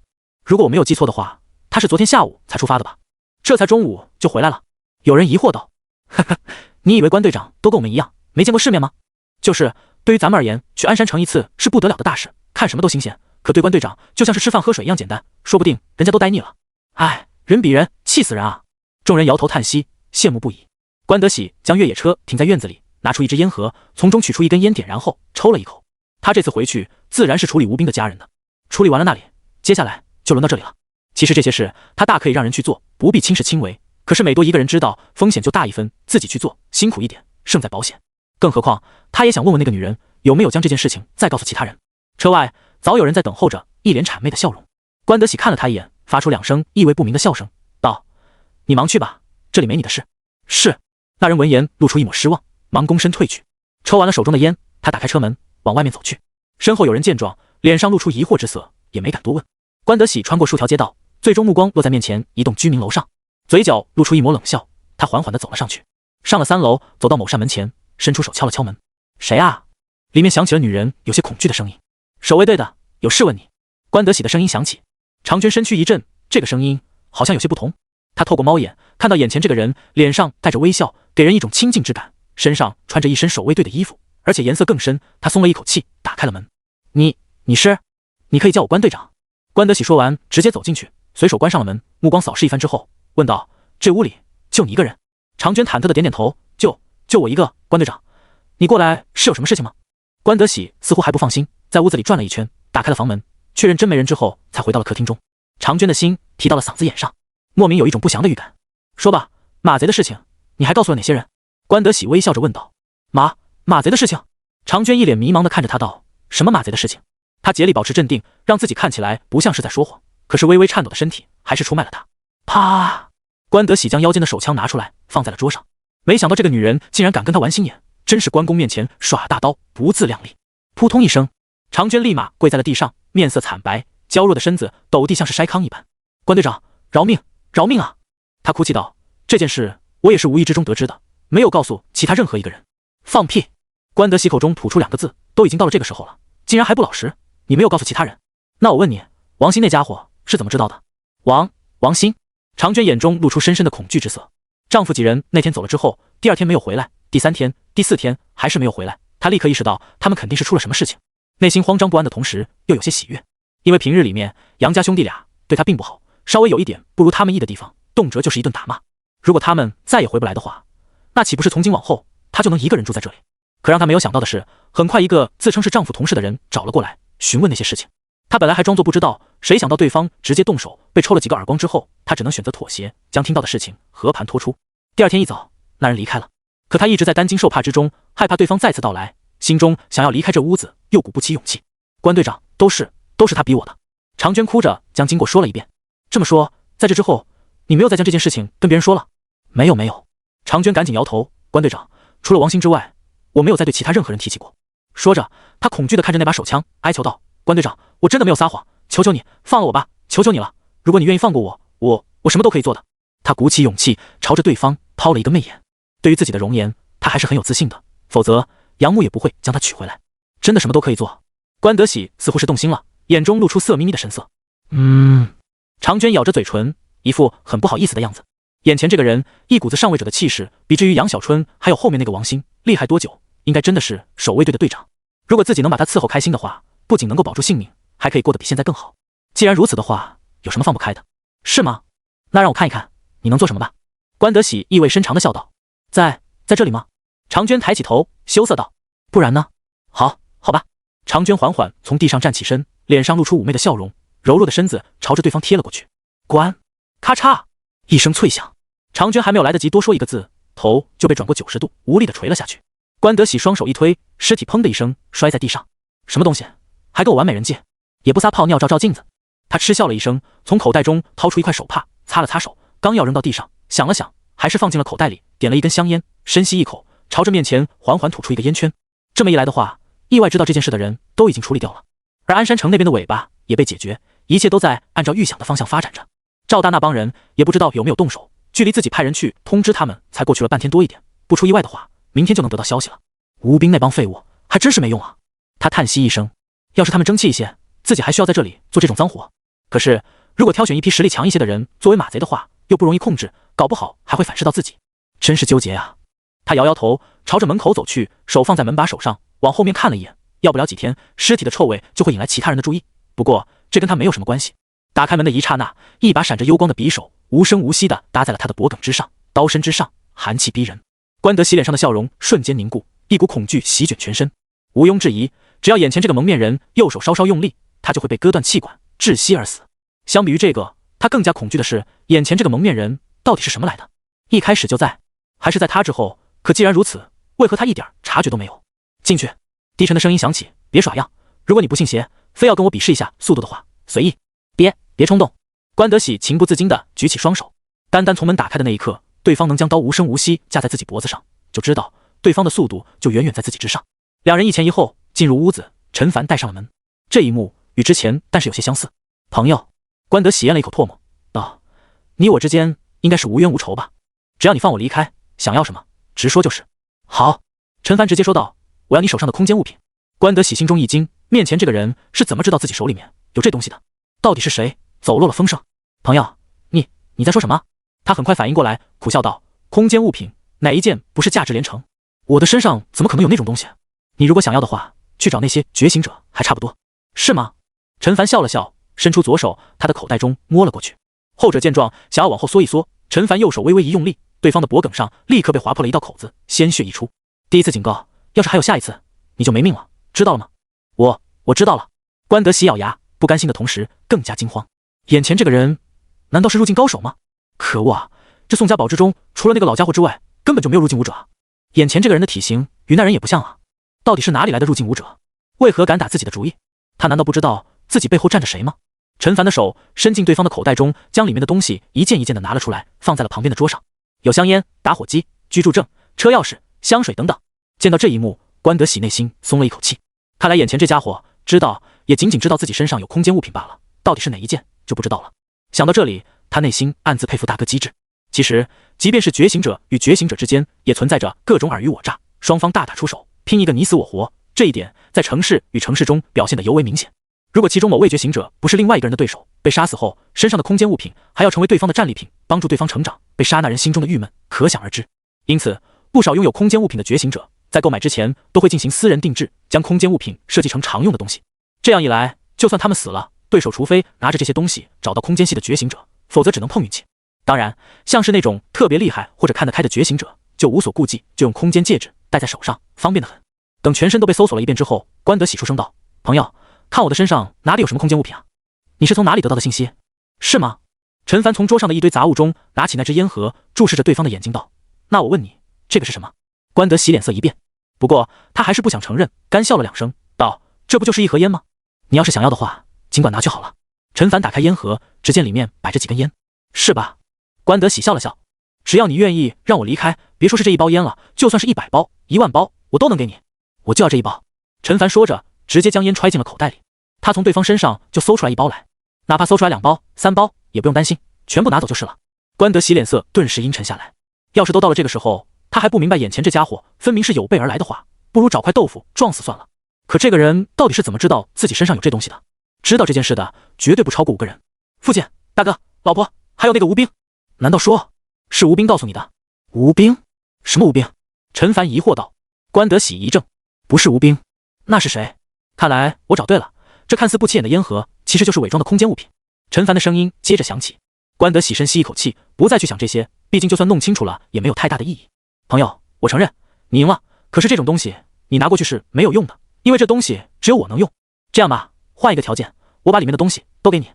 如果我没有记错的话，他是昨天下午才出发的吧？这才中午就回来了。有人疑惑道：“呵呵，你以为关队长都跟我们一样，没见过世面吗？就是，对于咱们而言，去鞍山城一次是不得了的大事，看什么都新鲜。可对关队长，就像是吃饭喝水一样简单，说不定人家都呆腻了。哎，人比人，气死人啊！”众人摇头叹息，羡慕不已。关德喜将越野车停在院子里，拿出一支烟盒，从中取出一根烟点，然后抽了一口。他这次回去自然是处理吴斌的家人的，处理完了那里，接下来就轮到这里了。其实这些事他大可以让人去做，不必轻视轻为，可是每多一个人知道，风险就大一分，自己去做，辛苦一点，胜在保险。更何况他也想问问那个女人有没有将这件事情再告诉其他人。车外早有人在等候着，一脸谄媚的笑容。关德喜看了他一眼，发出2声意味不明的笑声，道：“你忙去吧，这里没你的事。”是。那人闻言露出一抹失望，忙躬身退去。抽完了手中的烟，他打开车门往外面走去。身后有人见状，脸上露出疑惑之色，也没敢多问。关德喜穿过数条街道，最终目光落在面前一栋居民楼上，嘴角露出一抹冷笑。他缓缓地走了上去，上了3楼，走到某扇门前，伸出手敲了敲门。“谁啊？”里面响起了女人有些恐惧的声音。“守卫队的，有事问你。”关德喜的声音响起。长娟身躯一震，这个声音好像有些不同。他透过猫眼看到眼前这个人脸上带着微笑，给人一种亲近之感，身上穿着一身守卫队的衣服，而且颜色更深。他松了一口气，打开了门。你是？你可以叫我关队长。”关德喜说完，直接走进去，随手关上了门，目光扫视一番之后，问道：“这屋里就你一个人？”长娟忐忑的点点头：“就我一个。关队长，你过来是有什么事情吗？”关德喜似乎还不放心，在屋子里转了一圈，打开了房门，确认真没人之后，才回到了客厅中。长娟的心提到了嗓子眼上，莫名有一种不祥的预感。“说吧，马贼的事情，你还告诉了哪些人？”关德喜微笑着问道。马贼的事情？”长娟一脸迷茫地看着他道：“什么马贼的事情？”他竭力保持镇定，让自己看起来不像是在说谎，可是微微颤抖的身体还是出卖了他。啪！关德喜将腰间的手枪拿出来，放在了桌上。没想到这个女人竟然敢跟他玩心眼，真是关公面前耍大刀，不自量力。扑通一声，长娟立马跪在了地上，面色惨白，娇弱的身子抖地像是筛糠一般。“关队长，饶命，饶命啊！”他哭泣道：“这件事我也是无意之中得知的，没有告诉其他任何一个人。”“放屁！”关德喜口中吐出2个字，都已经到了这个时候了，竟然还不老实。“你没有告诉其他人，那我问你，王鑫那家伙是怎么知道的？”“王鑫？”长娟眼中露出深深的恐惧之色。丈夫几人那天走了之后，第2天没有回来，第3天、第4天还是没有回来。她立刻意识到他们肯定是出了什么事情，内心慌张不安的同时又有些喜悦，因为平日里面杨家兄弟俩对她并不好，稍微有一点不如他们意的地方，动辄就是一顿打骂。如果他们再也回不来的话，那岂不是从今往后她就能一个人住在这里？可让她没有想到的是，很快一个自称是丈夫同事的人找了过来，询问那些事情。她本来还装作不知道，谁想到对方直接动手，被抽了几个耳光之后，她只能选择妥协，将听到的事情和盘托出。第2天一早，那人离开了，可她一直在担惊受怕之中，害怕对方再次到来，心中想要离开这屋子，又鼓不起勇气。“关队长，都是他逼我的。”长娟哭着将经过说了一遍。“这么说，在这之后，你没有再将这件事情跟别人说了？”“没有。”长娟赶紧摇头：“关队长，除了王鑫之外，我没有再对其他任何人提起过。”说着，她恐惧地看着那把手枪，哀求道：“关队长，我真的没有撒谎，求求你放了我吧，求求你了！如果你愿意放过我什么都可以做的。”她鼓起勇气，朝着对方抛了一个媚眼。对于自己的容颜，她还是很有自信的，否则杨木也不会将她娶回来。真的什么都可以做。关德喜似乎是动心了，眼中露出色眯眯的神色。长娟咬着嘴唇，一副很不好意思的样子。眼前这个人一股子上位者的气势，比之于杨小春还有后面那个王鑫厉害多久？应该真的是守卫队的队长。如果自己能把他伺候开心的话，不仅能够保住性命，还可以过得比现在更好。既然如此的话，有什么放不开的？是吗？那让我看一看你能做什么吧。关德喜意味深长地笑道：“在这里吗？”长娟抬起头，羞涩道：“不然呢？”“好吧。”长娟缓缓从地上站起身，脸上露出妩媚的笑容，柔弱的身子朝着对方贴了过去。关，咔嚓一声脆响，长娟还没有来得及多说一个字，头就被转过90度，无力地垂了下去。关德喜双手一推，尸体砰的一声摔在地上。“什么东西，还跟我玩美人计？也不撒泡尿照镜子？”他嗤笑了一声，从口袋中掏出一块手帕，擦了擦手，刚要扔到地上，想了想，还是放进了口袋里，点了一根香烟，深吸一口，朝着面前缓缓吐出一个烟圈。这么一来的话，意外知道这件事的人都已经处理掉了，而鞍山城那边的尾巴也被解决，一切都在按照预想的方向发展着。赵大那帮人也不知道有没有动手，距离自己派人去通知他们才过去了半天多一点，不出意外的话，明天就能得到消息了。吴兵那帮废物还真是没用啊！他叹息一声，要是他们争气一些，自己还需要在这里做这种脏活。可是如果挑选一批实力强一些的人作为马贼的话，又不容易控制，搞不好还会反噬到自己，真是纠结啊！他摇摇头，朝着门口走去，手放在门把手上，往后面看了一眼。要不了几天，尸体的臭味就会引来其他人的注意。不过这跟他没有什么关系。打开门的一刹那，一把闪着幽光的匕首无声无息地搭在了他的脖颈之上，刀身之上，寒气逼人。关德喜脸上的笑容瞬间凝固，一股恐惧席卷全身。毋庸置疑，只要眼前这个蒙面人右手稍稍用力，他就会被割断气管，窒息而死。相比于这个，他更加恐惧的是，眼前这个蒙面人到底是什么来的？一开始就在，还是在他之后？可既然如此，为何他一点察觉都没有？进去！低沉的声音响起，别耍样，如果你不信邪，非要跟我比试一下速度的话，随意。别冲动。关德喜情不自禁地举起双手，单单从门打开的那一刻，对方能将刀无声无息架在自己脖子上，就知道对方的速度就远远在自己之上。两人一前一后进入屋子，陈凡带上了门。这一幕与之前但是有些相似。朋友，关德喜咽了一口唾沫，道：“你我之间应该是无冤无仇吧？只要你放我离开，想要什么直说就是。”好，陈凡直接说道：“我要你手上的空间物品。”关德喜心中一惊，面前这个人是怎么知道自己手里面有这东西的？到底是谁走漏了风声？朋友，你在说什么？他很快反应过来，苦笑道：“空间物品哪一件不是价值连城？我的身上怎么可能有那种东西？你如果想要的话，去找那些觉醒者还差不多，是吗？”陈凡笑了笑，伸出左手，他的口袋中摸了过去。后者见状，想要往后缩一缩，陈凡右手微微一用力，对方的脖颈上立刻被划破了一道口子，鲜血溢出。第一次警告，要是还有下一次，你就没命了，知道了吗？我知道了。关德喜咬牙，不甘心的同时更加惊慌。眼前这个人，难道是入境高手吗？可恶啊！这宋家堡之中，除了那个老家伙之外，根本就没有入境武者啊。眼前这个人的体型与那人也不像啊，到底是哪里来的入境武者？为何敢打自己的主意？他难道不知道自己背后站着谁吗？陈凡的手伸进对方的口袋中，将里面的东西一件一件的拿了出来，放在了旁边的桌上，有香烟、打火机、居住证、车钥匙、香水等等。见到这一幕，关德喜内心松了一口气，看来眼前这家伙知道，也仅仅知道自己身上有空间物品罢了，到底是哪一件就不知道了。想到这里，他内心暗自佩服大哥机智。其实即便是觉醒者与觉醒者之间，也存在着各种尔虞我诈，双方大打出手，拼一个你死我活，这一点在城市与城市中表现得尤为明显。如果其中某位觉醒者不是另外一个人的对手，被杀死后身上的空间物品还要成为对方的战利品，帮助对方成长，被杀那人心中的郁闷可想而知。因此不少拥有空间物品的觉醒者在购买之前都会进行私人定制，将空间物品设计成常用的东西。这样一来，就算他们死了，对手除非拿着这些东西找到空间系的觉醒者，否则只能碰运气。当然，像是那种特别厉害或者看得开的觉醒者，就无所顾忌，就用空间戒指戴在手上，方便得很。等全身都被搜索了一遍之后，关德喜出声道：“朋友，看我的身上哪里有什么空间物品啊？你是从哪里得到的信息？是吗？”陈凡从桌上的一堆杂物中拿起那只烟盒，注视着对方的眼睛道：“那我问你，这个是什么？”关德喜脸色一变，不过他还是不想承认，干笑了两声，道：“这不就是一盒烟吗？你要是想要的话，尽管拿去好了。”陈凡打开烟盒，只见里面摆着几根烟。是吧？关德喜笑了笑，只要你愿意让我离开，别说是这一包烟了，就算是100包、10000包，我都能给你。我就要这一包。陈凡说着，直接将烟揣进了口袋里。他从对方身上就搜出来一包来，哪怕搜出来2包、3包，也不用担心，全部拿走就是了。关德喜脸色顿时阴沉下来。要是都到了这个时候，他还不明白眼前这家伙分明是有备而来的话，不如找块豆腐撞死算了。可这个人到底是怎么知道自己身上有这东西的？知道这件事的绝对不超过5个人。父亲、大哥、老婆，还有那个吴兵，难道说是吴兵告诉你的？吴兵？什么吴兵？陈凡疑惑道。关德喜一怔，不是吴兵，那是谁？看来我找对了，这看似不起眼的烟盒，其实就是伪装的空间物品。陈凡的声音接着响起。关德喜深吸一口气，不再去想这些，毕竟就算弄清楚了，也没有太大的意义。朋友，我承认你赢了，可是这种东西你拿过去是没有用的，因为这东西只有我能用。这样吧，换一个条件，我把里面的东西都给你，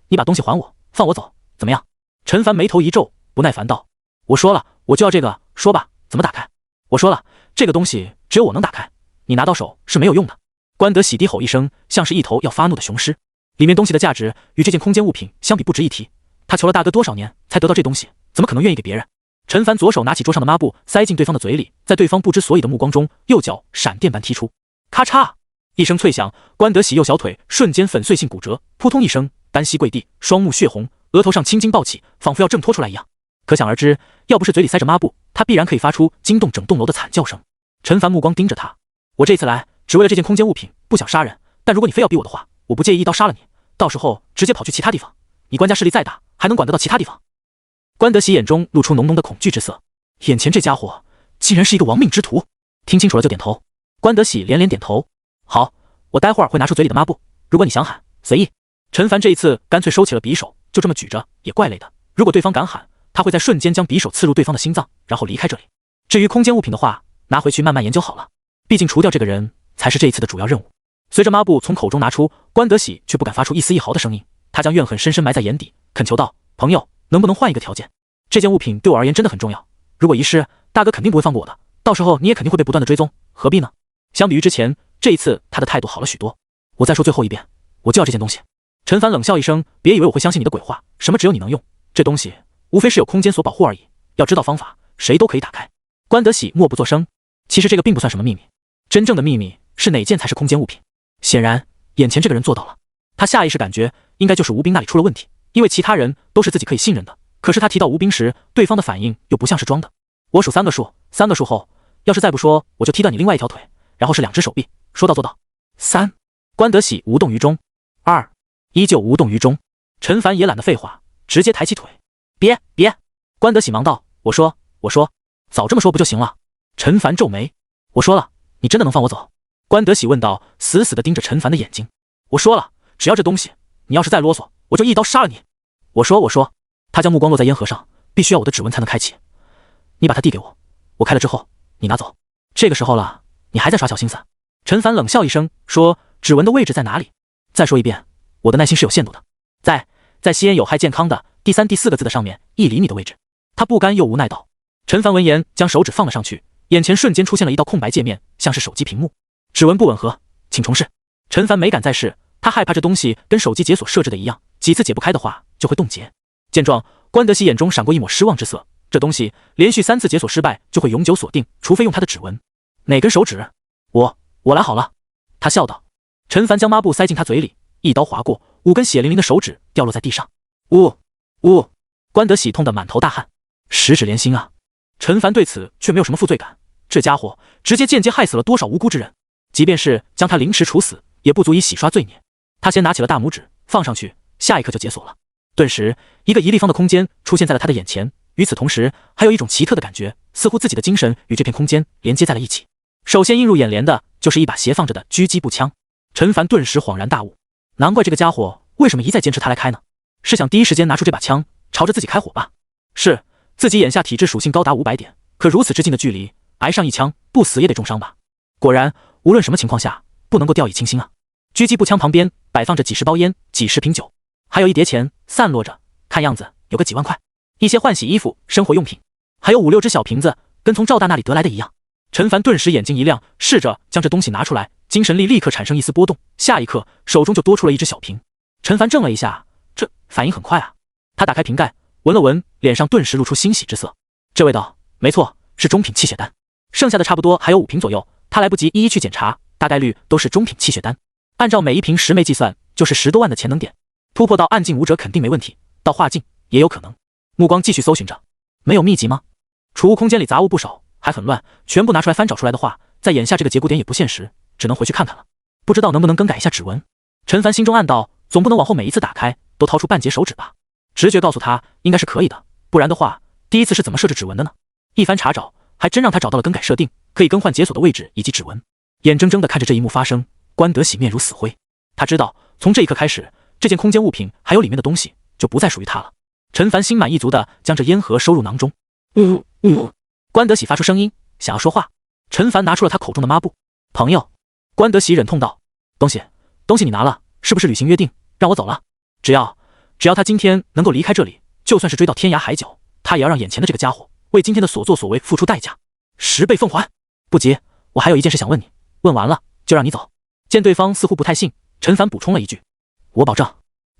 你把东西还我，放我走，怎么样？陈凡眉头一皱，不耐烦道：“我说了，我就要这个，说吧，怎么打开？我说了，这个东西只有我能打开，你拿到手是没有用的。”关德喜低吼一声，像是一头要发怒的雄狮。里面东西的价值与这件空间物品相比不值一提，他求了大哥多少年才得到这东西，怎么可能愿意给别人？陈凡左手拿起桌上的抹布，塞进对方的嘴里，在对方不知所以的目光中，右脚闪电般踢出，咔嚓一声脆响，关德喜右小腿瞬间粉碎性骨折，扑通一声单膝跪地，双目血红，额头上青筋暴起，仿佛要挣脱出来一样。可想而知，要不是嘴里塞着抹布，他必然可以发出惊动整栋楼的惨叫声。陈凡目光盯着他，我这次来只为了这件空间物品，不想杀人，但如果你非要逼我的话，我不介意一刀杀了你，到时候直接跑去其他地方，你关家势力再大，还能管得到其他地方？关德喜眼中露出浓浓的恐惧之色，眼前这家伙竟然是一个亡命之徒。听清楚了就点头。关德喜连连点头，好，我待会儿会拿出嘴里的抹布，如果你想喊，随意。陈凡这一次干脆收起了匕首，就这么举着，也怪累的。如果对方敢喊，他会在瞬间将匕首刺入对方的心脏，然后离开这里。至于空间物品的话，拿回去慢慢研究好了，毕竟除掉这个人才是这一次的主要任务。随着抹布从口中拿出，关德喜却不敢发出一丝一毫的声音，他将怨恨深深埋在眼底，恳求道：朋友，能不能换一个条件？这件物品对我而言真的很重要，如果遗失，大哥肯定不会放过我的，到时候你也肯定会被不断的追踪，何必呢？相比于之前，这一次他的态度好了许多。我再说最后一遍，我就要这件东西。陈凡冷笑一声，别以为我会相信你的鬼话，什么只有你能用，这东西无非是有空间所保护而已，要知道方法，谁都可以打开。关德喜默不作声，其实这个并不算什么秘密，真正的秘密是哪件才是空间物品。显然眼前这个人做到了，他下意识感觉应该就是吴斌那里出了问题，因为其他人都是自己可以信任的，可是他提到吴斌时，对方的反应又不像是装的。我数3个数，3个数后，要是再不说，我就踢断你另外一条腿，然后是2只手臂，说到做到。3，关德喜无动于衷。2，依旧无动于衷。陈凡也懒得废话，直接抬起腿。别！关德喜忙道：我说，早这么说不就行了？陈凡皱眉，我说了，你真的能放我走？关德喜问道，死死地盯着陈凡的眼睛。我说了，只要这东西，你要是再啰嗦，我就一刀杀了你。我说，他将目光落在烟盒上，必须要我的指纹才能开启。你把它递给我，我开了之后，你拿走。这个时候了，你还在耍小心思？陈凡冷笑一声，说：指纹的位置在哪里？再说一遍，我的耐心是有限度的。在吸烟有害健康的第3、第4个字的上面1厘米的位置。他不甘又无奈道。陈凡闻言，将手指放了上去，眼前瞬间出现了一道空白界面，像是手机屏幕。指纹不吻合，请重试。陈凡没敢再试，他害怕这东西跟手机解锁设置的一样，几次解不开的话就会冻结。见状，关德喜眼中闪过一抹失望之色，这东西连续3次解锁失败就会永久锁定，除非用他的指纹。哪根手指？我来好了。他笑道。陈凡将抹布塞进他嘴里，一刀划过，5根血淋淋的手指掉落在地上。呜！关德喜痛得满头大汗，十指连心啊！陈凡对此却没有什么负罪感，这家伙直接间接害死了多少无辜之人，即便是将他凌迟处死，也不足以洗刷罪孽。他先拿起了大拇指放上去，下一刻就解锁了。顿时，一个1立方的空间出现在了他的眼前，与此同时，还有一种奇特的感觉，似乎自己的精神与这片空间连接在了一起。首先映入眼帘的就是一把斜放着的狙击步枪。陈凡顿时恍然大悟，难怪这个家伙为什么一再坚持他来开呢？是想第一时间拿出这把枪朝着自己开火吧？是，自己眼下体质属性高达500点，可如此之近的距离，挨上一枪不死也得重伤吧？果然，无论什么情况下，不能够掉以轻心啊！狙击步枪旁边摆放着几十包烟、几十瓶酒，还有一叠钱散落着，看样子有个几万块，一些换洗衣服、生活用品，还有5、6只小瓶子，跟从赵大那里得来的一样。陈凡顿时眼睛一亮，试着将这东西拿出来，精神力立刻产生一丝波动，下一刻手中就多出了一只小瓶。陈凡怔了一下，这反应很快啊！他打开瓶盖，闻了闻，脸上顿时露出欣喜之色。这味道，没错，是中品气血丹。剩下的差不多还有5瓶左右，他来不及一一去检查，大概率都是中品气血丹。按照每一瓶10枚计算，就是10多万的潜能点。突破到暗境武者肯定没问题，到化境也有可能。目光继续搜寻着，没有秘籍吗？储物空间里杂物不少，还很乱，全部拿出来翻找出来的话，在眼下这个节骨点也不现实，只能回去看看了。不知道能不能更改一下指纹。陈凡心中暗道，总不能往后每一次打开都掏出半截手指吧？直觉告诉他应该是可以的，不然的话，第一次是怎么设置指纹的呢？一番查找，还真让他找到了更改设定，可以更换解锁的位置以及指纹。眼睁睁地看着这一幕发生，关德喜面如死灰。他知道，从这一刻开始，这件空间物品还有里面的东西就不再属于他了。陈凡心满意足地将这烟盒收入囊中。关德喜发出声音，想要说话。陈凡拿出了他口中的抹布。朋友，关德喜忍痛道：东西你拿了，是不是履行约定，让我走了？只要他今天能够离开这里，就算是追到天涯海角，他也要让眼前的这个家伙为今天的所作所为付出代价，10倍奉还。不急，我还有一件事想问你，问完了就让你走。见对方似乎不太信，陈凡补充了一句：我保证。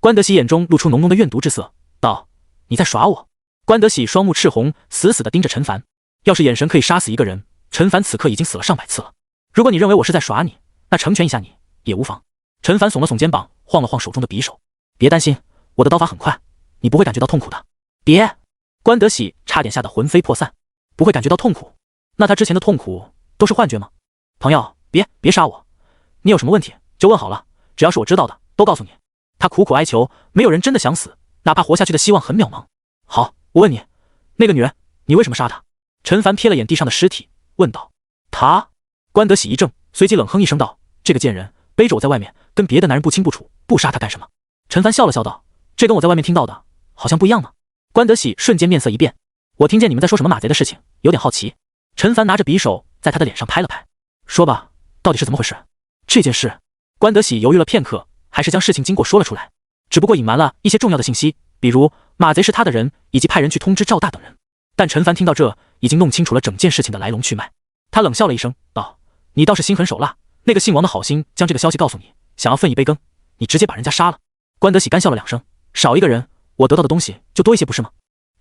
关德喜眼中露出浓浓的怨毒之色，道：你在耍我？关德喜双目赤红，死死地盯着陈凡。要是眼神可以杀死一个人，陈凡此刻已经死了上百次了。如果你认为我是在耍你，那成全一下你也无妨。陈凡耸了耸肩膀，晃了晃手中的匕首。别担心，我的刀法很快，你不会感觉到痛苦的。别！关德喜差点吓得魂飞魄散。不会感觉到痛苦？那他之前的痛苦都是幻觉吗？朋友，别杀我！你有什么问题就问好了，只要是我知道的，都告诉你。他苦苦哀求，没有人真的想死，哪怕活下去的希望很渺茫。好，我问你，那个女人，你为什么杀她？陈凡瞥了眼地上的尸体，问道。她？关德喜一怔，随即冷哼一声道：这个贱人背着我在外面，跟别的男人不清不楚，不杀她干什么？陈凡笑了笑道：这跟我在外面听到的好像不一样呢。关德喜瞬间面色一变，我听见你们在说什么马贼的事情，有点好奇。陈凡拿着匕首在他的脸上拍了拍，说吧，到底是怎么回事？这件事，关德喜犹豫了片刻，还是将事情经过说了出来，只不过隐瞒了一些重要的信息，比如马贼是他的人，以及派人去通知赵大等人。但陈凡听到这，已经弄清楚了整件事情的来龙去脉。他冷笑了一声，道：你倒是心狠手辣，那个姓王的好心将这个消息告诉你，想要分一杯羹，你直接把人家杀了。关德喜干笑了两声，少一个人，我得到的东西就多一些，不是吗？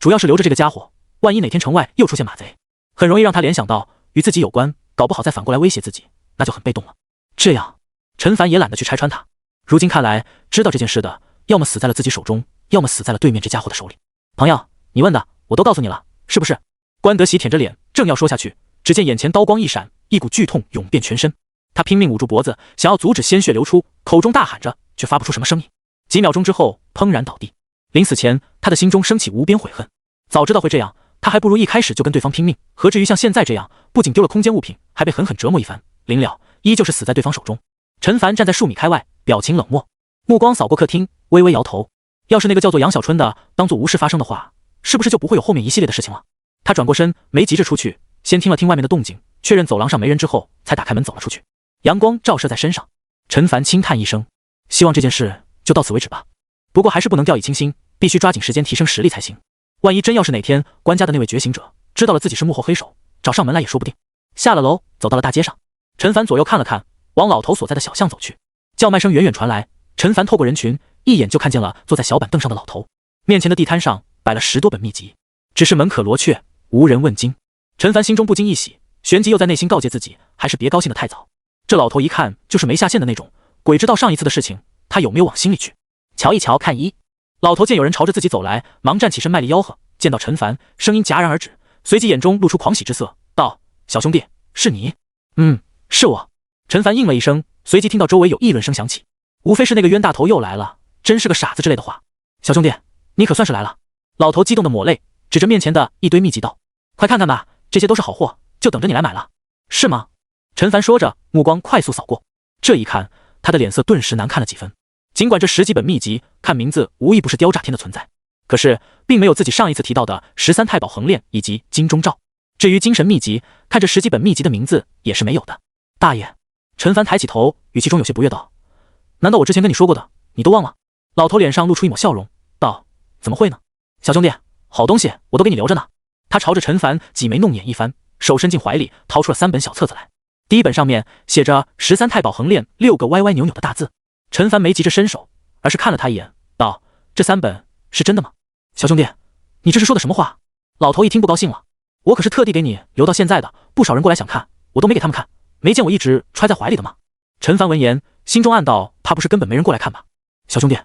主要是留着这个家伙，万一哪天城外又出现马贼，很容易让他联想到与自己有关，搞不好再反过来威胁自己，那就很被动了。这样，陈凡也懒得去拆穿他。如今看来，知道这件事的，要么死在了自己手中，要么死在了对面这家伙的手里。朋友，你问的我都告诉你了，是不是？关德喜舔着脸，正要说下去，只见眼前刀光一闪，一股剧痛涌遍全身。他拼命捂住脖子，想要阻止鲜血流出，口中大喊着，却发不出什么声音。几秒钟之后，砰然倒地。临死前，他的心中升起无边悔恨。早知道会这样，他还不如一开始就跟对方拼命，何至于像现在这样，不仅丢了空间物品，还被狠狠折磨一番。临了，依旧是死在对方手中。陈凡站在数米开外，表情冷漠，目光扫过客厅，微微摇头。要是那个叫做杨小春的当做无事发生的话，是不是就不会有后面一系列的事情了？他转过身，没急着出去，先听了听外面的动静，确认走廊上没人之后，才打开门走了出去。阳光照射在身上，陈凡轻叹一声，希望这件事就到此为止吧。不过还是不能掉以轻心，必须抓紧时间提升实力才行。万一真要是哪天关家的那位觉醒者知道了自己是幕后黑手，找上门来也说不定。下了楼，走到了大街上，陈凡左右看了看，往老头所在的小巷走去。叫卖声远远传来，陈凡透过人群，一眼就看见了坐在小板凳上的老头。面前的地摊上摆了10多本秘籍，只是门可罗雀，无人问津。陈凡心中不禁一喜，旋即又在内心告诫自己，还是别高兴得太早。这老头一看就是没下线的那种，鬼知道上一次的事情他有没有往心里去。瞧一瞧，看一。老头见有人朝着自己走来，忙站起身，卖力吆喝。见到陈凡，声音戛然而止，随即眼中露出狂喜之色，道：小兄弟，是你？是我。陈凡应了一声，随即听到周围有议论声响起，无非是那个冤大头又来了，真是个傻子之类的话。小兄弟，你可算是来了。老头激动的抹泪，指着面前的一堆秘籍道：快看看吧，这些都是好货，就等着你来买了。是吗？陈凡说着，目光快速扫过，这一看，他的脸色顿时难看了几分。尽管这10几本秘籍看名字无一不是雕诈天的存在，可是并没有自己上一次提到的13太保横链以及金钟罩。至于精神秘籍，看这10几本秘籍的名字也是没有的。大爷，陈凡抬起头，语气中有些不悦道：难道我之前跟你说过的你都忘了？老头脸上露出一抹笑容，道：怎么会呢？小兄弟，好东西我都给你留着呢。他朝着陈凡挤眉弄眼一番，手伸进怀里掏出了3本小册子来。第一本上面写着13太保横链6个歪歪扭扭的大字。陈凡没急着伸手，而是看了他一眼，道：这3本是真的吗？小兄弟，你这是说的什么话？老头一听不高兴了，我可是特地给你留到现在的，不少人过来想看，我都没给他们看，没见我一直揣在怀里的吗？陈凡闻言，心中暗道，怕不是根本没人过来看吧？小兄弟，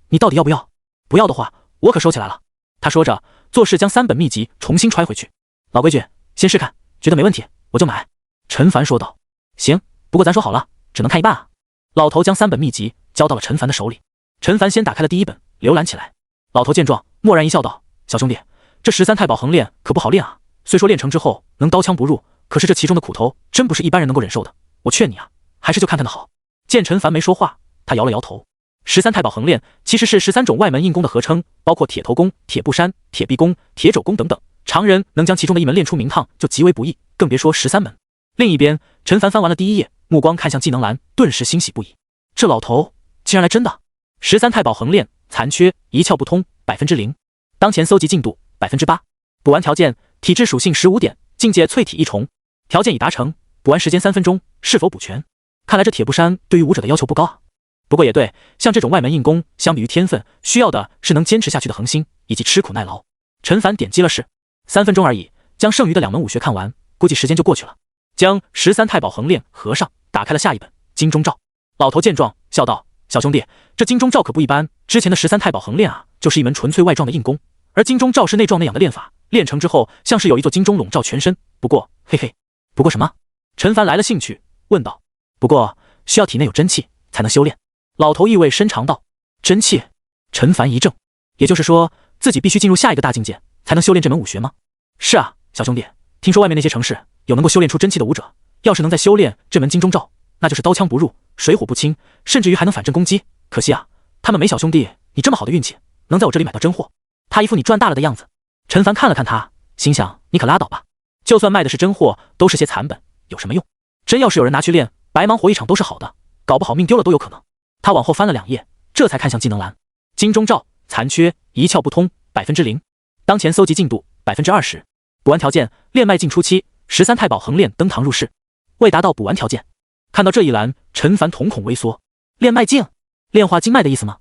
你到底要不要？不要的话，我可收起来了。他说着，做事将3本秘籍重新揣回去。老规矩，先试看，觉得没问题我就买。陈凡说道。行，不过咱说好了，只能看一半啊。老头将3本秘籍交到了陈凡的手里。陈凡先打开了第一本，浏览起来。老头见状，默然一笑道：小兄弟，这13太保横链可不好练啊，虽说练成之后能刀枪不入，可是这其中的苦头真不是一般人能够忍受的，我劝你啊，还是就看看的好。见陈凡没说话，他摇了摇头。13太保横链其实是13种外门硬功的合称，包括铁头功、铁布衫、铁臂功、铁肘功等等，常人能将其中的一门练出名堂就极为不易，更别说13门。另一边，陈凡翻完了第1页，目光看向技能栏，顿时欣喜不已。这老头竟然来真的！13太保横链残缺，一窍不通0%，当前搜集进度8%，补完条件体质属性15点，境界淬体1重，条件已达成，补完时间3分钟，是否补全？看来这铁布衫对于武者的要求不高啊。不过也对，像这种外门硬功，相比于天分，需要的是能坚持下去的恒心以及吃苦耐劳。陈凡点击了是，3分钟而已，将剩余的2门武学看完，估计时间就过去了。将13太保横练合上，打开了下一本金钟罩。老头见状，笑道：“小兄弟，这金钟罩可不一般。之前的13太保横练啊，就是一门纯粹外撞的硬功，而金钟罩是内撞内养的练法，练成之后，像是有一座金钟笼罩全身。不过，嘿嘿，不过什么？”陈凡来了兴趣，问道：“不过需要体内有真气才能修炼。”老头意味深长道：“真气？”陈凡一怔，也就是说自己必须进入下一个大境界才能修炼这门武学吗？是啊，小兄弟，听说外面那些城市有能够修炼出真气的武者，要是能再修炼这门金钟罩，那就是刀枪不入，水火不侵，甚至于还能反震攻击。可惜啊，他们没小兄弟你这么好的运气，能在我这里买到真货。他一副你赚大了的样子。陈凡看了看他，心想你可拉倒吧，就算卖的是真货，都是些残本，有什么用？真要是有人拿去练，白忙活一场都是好的，搞不好命丢了都有可能。他往后翻了2页，这才看向技能栏。金钟罩残缺，一窍不通0%，当前搜集进度20%，补完条件练迈进初期，13太保横练登堂入室，未达到补完条件。看到这一栏，陈凡瞳孔微缩，练迈境，炼化经脉的意思吗？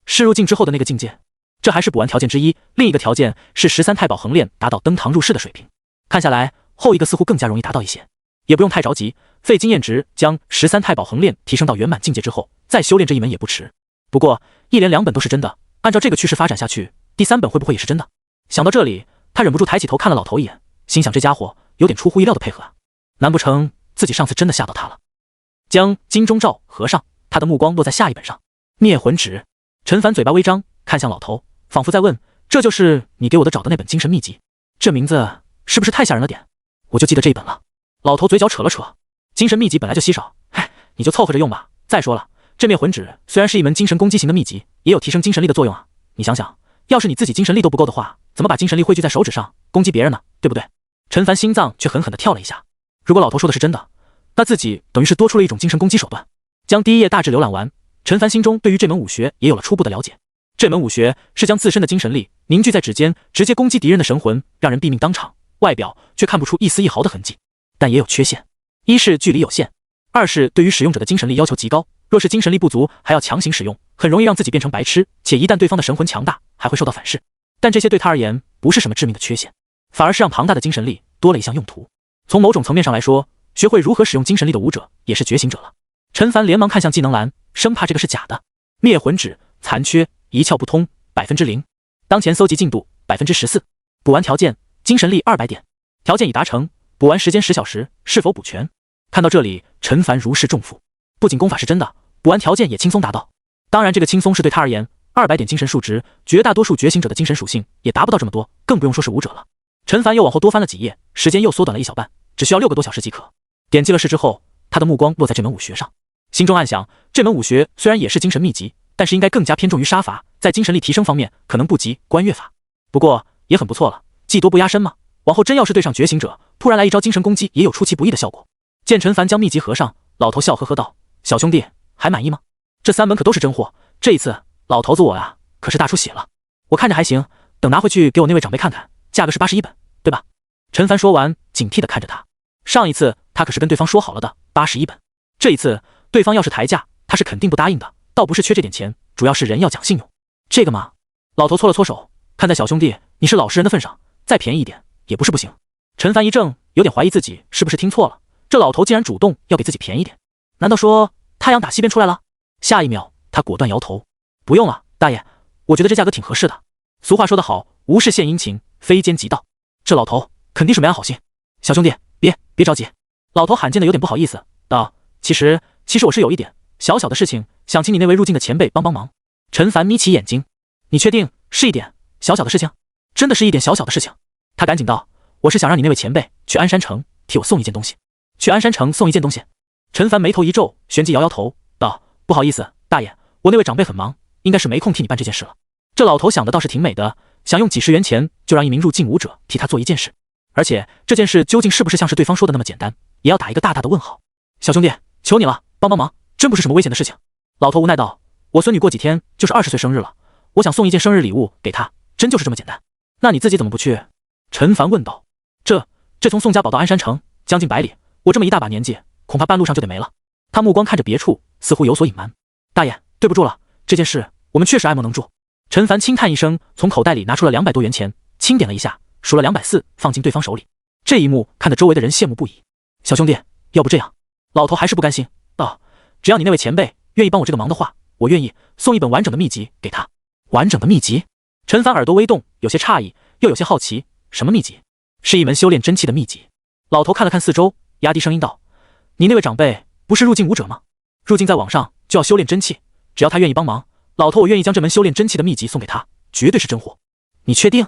是入境之后的那个境界？这还是补完条件之一，另一个条件是13太保横练达到登堂入室的水平。看下来，后一个似乎更加容易达到一些，也不用太着急，费经验值将13太保横练提升到圆满境界之后，再修炼这一门也不迟。不过一连2本都是真的，按照这个趋势发展下去，第3本会不会也是真的？想到这里，他忍不住抬起头看了老头一眼，心想这家伙有点出乎意料的配合啊，难不成自己上次真的吓到他了？将金钟罩合上，他的目光落在下一本上，灭魂指。陈凡嘴巴微张，看向老头，仿佛在问：这就是你给我的找的那本精神秘籍？这名字是不是太吓人了点？我就记得这一本了。老头嘴角扯了扯，精神秘籍本来就稀少，嗨，你就凑合着用吧。再说了，这灭魂指虽然是一门精神攻击型的秘籍，也有提升精神力的作用啊。你想想，要是你自己精神力都不够的话，怎么把精神力汇聚在手指上攻击别人呢？对不对？陈凡心脏却狠狠地跳了一下。如果老头说的是真的，那自己等于是多出了一种精神攻击手段。将第1页大致浏览完，陈凡心中对于这门武学也有了初步的了解。这门武学是将自身的精神力凝聚在指尖，直接攻击敌人的神魂，让人毙命当场，外表却看不出一丝一毫的痕迹。但也有缺陷，一是距离有限，二是对于使用者的精神力要求极高，若是精神力不足还要强行使用，很容易让自己变成白痴，且一旦对方的神魂强大，还会受到反噬。但这些对他而言不是什么致命的缺陷，反而是让庞大的精神力多了一项用途。从某种层面上来说，学会如何使用精神力的武者也是觉醒者了。陈凡连忙看向技能栏，生怕这个是假的。灭魂指残缺，一窍不通0%，当前搜集进度14%，补完条件精神力200点，条件已达成，补完时间10小时，是否补全？看到这里，陈凡如释重负，不仅功法是真的，补完条件也轻松达到。当然这个轻松是对他而言，200点精神数值，绝大多数觉醒者的精神属性也达不到这么多，更不用说是武者了。陈凡又往后多翻了几页，时间又缩短了1小半，只需要6个多小时即可。点击了是之后，他的目光落在这门武学上，心中暗想，这门武学虽然也是精神秘籍，但是应该更加偏重于杀伐，在精神力提升方面可能不及观月法，不过也很不错了，技多不压身嘛。往后真要是对上觉醒者，突然来一招精神攻击，也有出其不意的效果。见陈凡将秘籍合上，老头笑呵呵道：“小兄弟，还满意吗？这3门可都是真货，这一次老头子我呀，可是大出血了。我看着还行，等拿回去给我那位长辈看看，价格是81本，对吧？”陈凡说完，警惕地看着他。上一次他可是跟对方说好了的81本，这一次对方要是抬价，他是肯定不答应的，倒不是缺这点钱，主要是人要讲信用。这个嘛，老头搓了搓手，看在小兄弟你是老实人的份上，再便宜一点也不是不行。陈凡一怔，有点怀疑自己是不是听错了，这老头竟然主动要给自己便宜点，难道说太阳打西边出来了？下一秒他果断摇头，不用了，大爷，我觉得这价格挺合适的。俗话说得好，无事献殷勤，非奸即盗。这老头肯定是没安好心。小兄弟，别着急。老头罕见的有点不好意思道：“其实我是有一点小小的事情，想请你那位入境的前辈帮帮忙。”陈凡眯起眼睛：“你确定是一点小小的事情？真的是一点小小的事情？”他赶紧道：“我是想让你那位前辈去鞍山城替我送一件东西。”去鞍山城送一件东西？陈凡眉头一皱，旋即摇摇头道：“不好意思，大爷，我那位长辈很忙，应该是没空替你办这件事了。”这老头想的倒是挺美的，想用几十元钱就让一名入境武者替他做一件事，而且这件事究竟是不是像是对方说的那么简单，也要打一个大大的问号。小兄弟，求你了，帮忙，真不是什么危险的事情。老头无奈道：“我孙女过几天就是20岁生日了，我想送一件生日礼物给她，真就是这么简单。那你自己怎么不去？”陈凡问道。这从宋家堡到鞍山城将近100里，我这么一大把年纪，恐怕半路上就得没了。他目光看着别处，似乎有所隐瞒。大爷，对不住了，这件事我们确实爱莫能助。陈凡轻叹一声，从口袋里拿出了200多元钱，轻点了一下，数了240，放进对方手里。这一幕看得周围的人羡慕不已。小兄弟，要不这样，老头还是不甘心，道：只要你那位前辈愿意帮我这个忙的话，我愿意送一本完整的秘籍给他。完整的秘籍？陈凡耳朵微动，有些诧异，又有些好奇，什么秘籍？是一门修炼真气的秘籍。老头看了看四周，压低声音道：你那位长辈不是入境武者吗？入境在网上就要修炼真气，只要他愿意帮忙，老头我愿意将这门修炼真气的秘籍送给他，绝对是真货。你确定？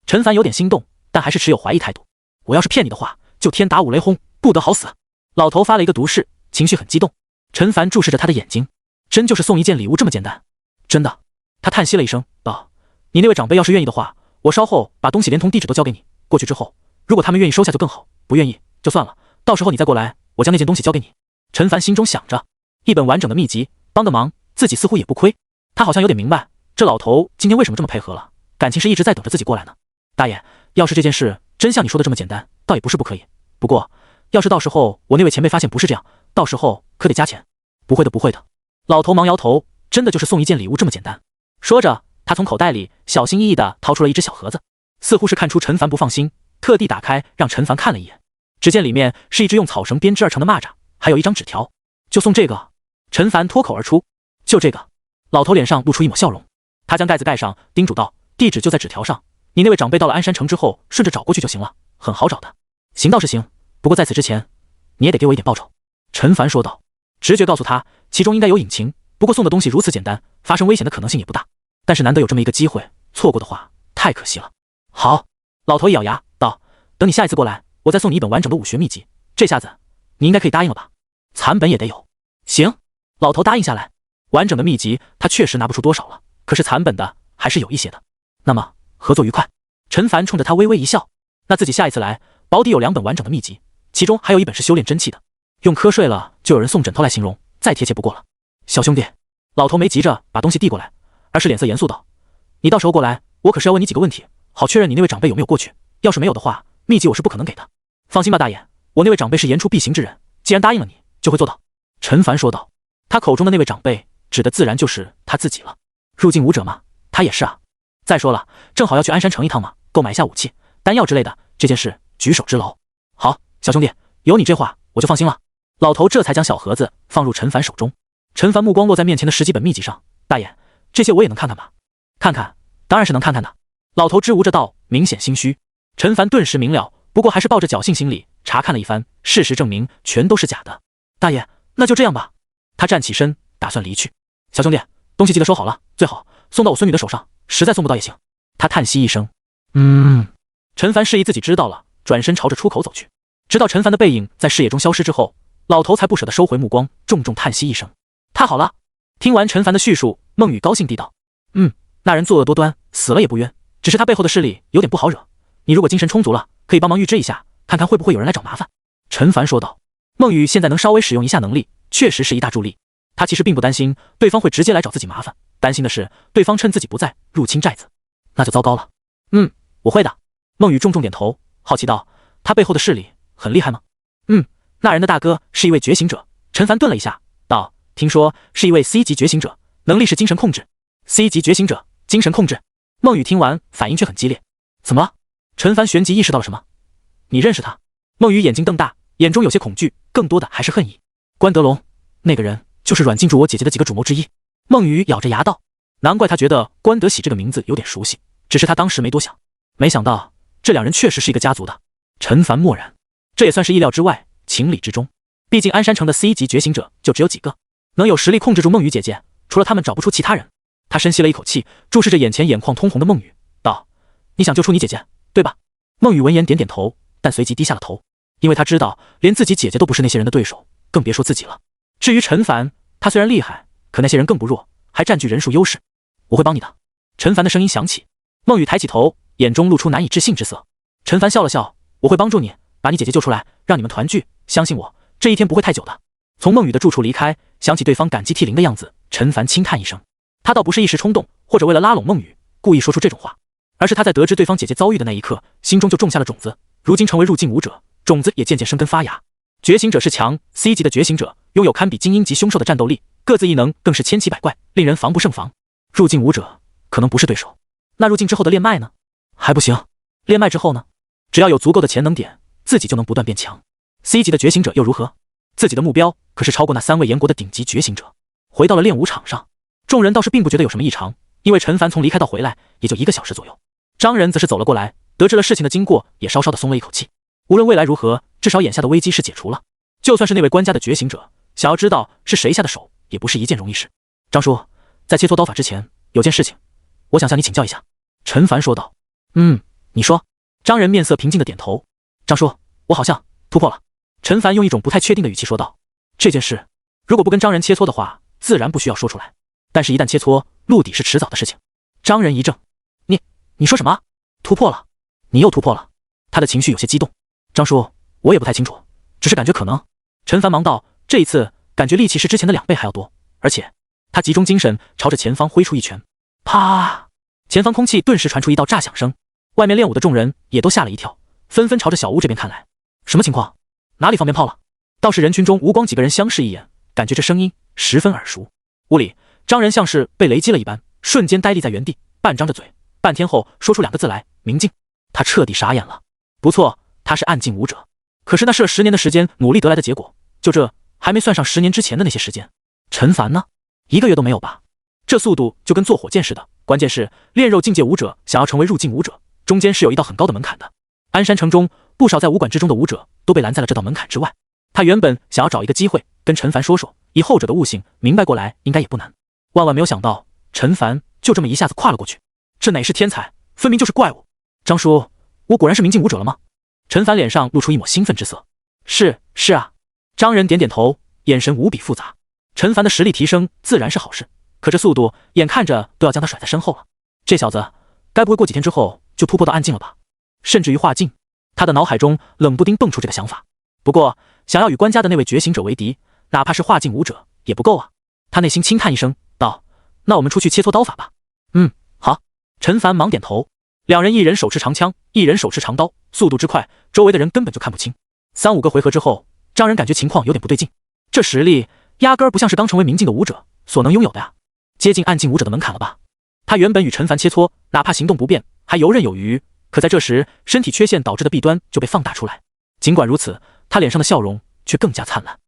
陈凡有点心动，但还是持有怀疑态度。我要是骗你的话，就天打五雷轰，不得好死。老头发了一个毒誓，情绪很激动。陈凡注视着他的眼睛，真就是送一件礼物这么简单？真的。他叹息了一声，道：你那位长辈要是愿意的话，我稍后把东西连同地址都交给你，过去之后，如果他们愿意收下就更好，不愿意就算了，到时候你再过来，我将那件东西交给你。陈凡心中想着，一本完整的秘籍，帮个忙，自己似乎也不亏。他好像有点明白，这老头今天为什么这么配合了，感情是一直在等着自己过来呢。大爷，要是这件事真像你说的这么简单，倒也不是不可以。不过，要是到时候我那位前辈发现不是这样，到时候可得加钱。不会的，不会的。老头忙摇头，真的就是送一件礼物这么简单。说着，他从口袋里小心翼翼地掏出了一只小盒子，似乎是看出陈凡不放心，特地打开让陈凡看了一眼。只见里面是一只用草绳编织而成的蚂蚱，还有一张纸条。就送这个？陈凡脱口而出。就这个。老头脸上露出一抹笑容，他将盖子盖上，叮嘱道：地址就在纸条上，你那位长辈到了鞍山城之后，顺着找过去就行了，很好找的。行倒是行，不过在此之前，你也得给我一点报酬。陈凡说道。直觉告诉他，其中应该有隐情，不过送的东西如此简单，发生危险的可能性也不大。但是难得有这么一个机会，错过的话，太可惜了。好，老头一咬牙道：等你下一次过来，我再送你一本完整的武学秘籍。这下子，你应该可以答应了吧？残本也得有。行，老头答应下来。完整的秘籍他确实拿不出多少了，可是残本的还是有一些的。那么合作愉快。陈凡冲着他微微一笑，那自己下一次来，保底有2本完整的秘籍，其中还有一本是修炼真气的。用瞌睡了就有人送枕头来形容，再贴切不过了。小兄弟，老头没急着把东西递过来，而是脸色严肃道：你到时候过来，我可是要问你几个问题，好确认你那位长辈有没有过去。要是没有的话，秘籍我是不可能给的。放心吧，大爷，我那位长辈是言出必行之人，既然答应了你，就会做到。陈凡说道。他口中的那位长辈指的自然就是他自己了。入境武者嘛，他也是啊。再说了，正好要去鞍山城一趟嘛，购买一下武器、丹药之类的，这件事举手之劳。好，小兄弟，有你这话我就放心了。老头这才将小盒子放入陈凡手中。陈凡目光落在面前的10几本秘籍上，大爷，这些我也能看看吧？看看，当然是能看看的。老头支吾着道，明显心虚。陈凡顿时明了，不过还是抱着侥幸心理查看了一番，事实证明全都是假的。大爷，那就这样吧。他站起身，打算离去。小兄弟，东西记得收好了，最好送到我孙女的手上，实在送不到也行。他叹息一声，陈凡示意自己知道了，转身朝着出口走去。直到陈凡的背影在视野中消失之后，老头才不舍得收回目光，重重叹息一声。太好了！听完陈凡的叙述，孟雨高兴地道：那人作恶多端，死了也不冤，只是他背后的势力有点不好惹。你如果精神充足了，可以帮忙预知一下，看看会不会有人来找麻烦。陈凡说道。孟雨现在能稍微使用一下能力，确实是一大助力。他其实并不担心对方会直接来找自己麻烦，担心的是对方趁自己不在入侵寨子，那就糟糕了。我会的。孟雨重重点头，好奇道：他背后的势力很厉害吗？那人的大哥是一位觉醒者。陈凡顿了一下，道：听说是一位 C 级觉醒者，能力是精神控制。C 级觉醒者，精神控制。孟雨听完反应却很激烈。怎么了？陈凡旋即意识到了什么。你认识他？孟雨眼睛瞪大，眼中有些恐惧，更多的还是恨意。关德龙，那个人就是软禁住我姐姐的几个主谋之一。孟雨咬着牙道。难怪他觉得关德喜这个名字有点熟悉，只是他当时没多想，没想到这两人确实是一个家族的。陈凡默然，这也算是意料之外，情理之中。毕竟鞍山城的 C 级觉醒者就只有几个，能有实力控制住孟雨姐姐，除了他们找不出其他人。他深吸了一口气，注视着眼前眼眶通红的孟雨，道：你想救出你姐姐，对吧？孟雨闻言点点头，但随即低下了头，因为他知道连自己姐姐都不是那些人的对手，更别说自己了。至于陈凡，他虽然厉害，可那些人更不弱，还占据人数优势。我会帮你的。陈凡的声音响起。孟雨抬起头，眼中露出难以置信之色。陈凡笑了笑，我会帮助你，把你姐姐救出来，让你们团聚，相信我，这一天不会太久的。从孟雨的住处离开，想起对方感激涕零的样子，陈凡轻叹一声。他倒不是一时冲动，或者为了拉拢孟雨故意说出这种话，而是他在得知对方姐姐遭遇的那一刻，心中就种下了种子，如今成为入境武者，种子也渐渐生根发芽。觉醒者是强 C 级的觉醒者，拥有堪比精英级凶兽的战斗力，各自异能更是千奇百怪，令人防不胜防。入境武者可能不是对手，那入境之后的炼脉呢？还不行。练脉之后呢？只要有足够的潜能点，自己就能不断变强。C 级的觉醒者又如何？自己的目标可是超过那3位炎国的顶级觉醒者。回到了练武场上，众人倒是并不觉得有什么异常，因为陈凡从离开到回来也就1个小时左右。张仁则是走了过来，得知了事情的经过，也稍稍的松了一口气。无论未来如何，至少眼下的危机是解除了。就算是那位官家的觉醒者，想要知道是谁下的手，也不是一件容易事。张叔，在切磋刀法之前，有件事情，我想向你请教一下。陈凡说道。你说。张仁面色平静的点头。张叔，我好像突破了。陈凡用一种不太确定的语气说道。这件事，如果不跟张仁切磋的话，自然不需要说出来。但是一旦切磋，露底是迟早的事情。张仁一怔，你说什么？突破了？你又突破了？他的情绪有些激动。张叔，我也不太清楚，只是感觉可能。陈凡忙道，这一次感觉力气是之前的2倍还要多，而且他集中精神朝着前方挥出一拳。啪！前方空气顿时传出一道炸响声，外面练武的众人也都吓了一跳，纷纷朝着小屋这边看来。什么情况？哪里放鞭炮了？倒是人群中无光几个人相视一眼，感觉这声音十分耳熟。屋里，张仁像是被雷击了一般，瞬间呆立在原地，半张着嘴，半天后说出2个字来：明镜。他彻底傻眼了。不错，他是暗境武者，可是那是了10年的时间努力得来的结果，就这还没算上10年之前的那些时间。陈凡呢？1个月都没有吧？这速度就跟坐火箭似的。关键是炼肉境界武者想要成为入境武者，中间是有一道很高的门槛的。鞍山城中不少在武馆之中的武者都被拦在了这道门槛之外。他原本想要找一个机会跟陈凡说说，以后者的悟性明白过来应该也不难。万万没有想到，陈凡就这么一下子跨了过去。这哪是天才，分明就是怪物。张叔，我果然是明镜武者了吗？陈凡脸上露出一抹兴奋之色。是啊。张仁点点头，眼神无比复杂。陈凡的实力提升自然是好事，可这速度眼看着都要将他甩在身后了。这小子该不会过几天之后就突破到暗境了吧？甚至于化境？他的脑海中冷不丁蹦出这个想法。不过想要与官家的那位觉醒者为敌，哪怕是化境武者也不够啊。他内心轻叹一声道，那我们出去切磋刀法吧。好。陈凡忙点头。2人一人手持长枪，一人手持长刀，速度之快，周围的人根本就看不清。3、5个回合之后，张仁感觉情况有点不对劲，这实力压根儿不像是刚成为明境的武者所能拥有的呀，接近暗境武者的门槛了吧？他原本与陈凡切磋，哪怕行动不便还游刃有余，可在这时身体缺陷导致的弊端就被放大出来。尽管如此，他脸上的笑容却更加灿烂，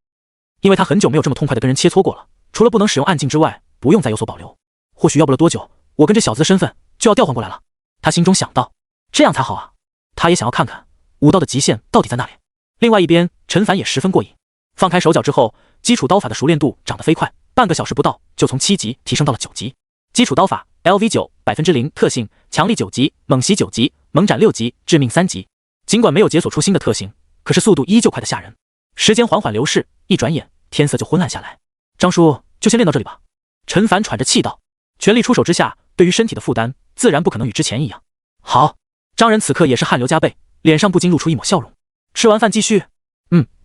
因为他很久没有这么痛快的跟人切磋过了，除了不能使用暗境之外，不用再有所保留。或许要不了多久，我跟这小子的身份就要调换过来了。他心中想到，这样才好啊。他也想要看看武道的极限到底在哪里。另外一边，陈凡也十分过瘾。放开手脚之后，基础刀法的熟练度长得飞快，半个小时不到就从7级提升到了9级。基础刀法 LV9 0%特性，强力9级，猛袭9级，猛斩6级，致命3级。尽管没有解锁出新的特性，可是速度依旧快得吓人。时间缓缓流逝，一转眼天色就昏暗下来。张叔，就先练到这里吧。陈凡喘着气道。全力出手之下，对于身体的负担自然不可能与之前一样。好。张仁此刻也是汗流浃背，脸上不禁露出一抹笑容。吃完饭继续。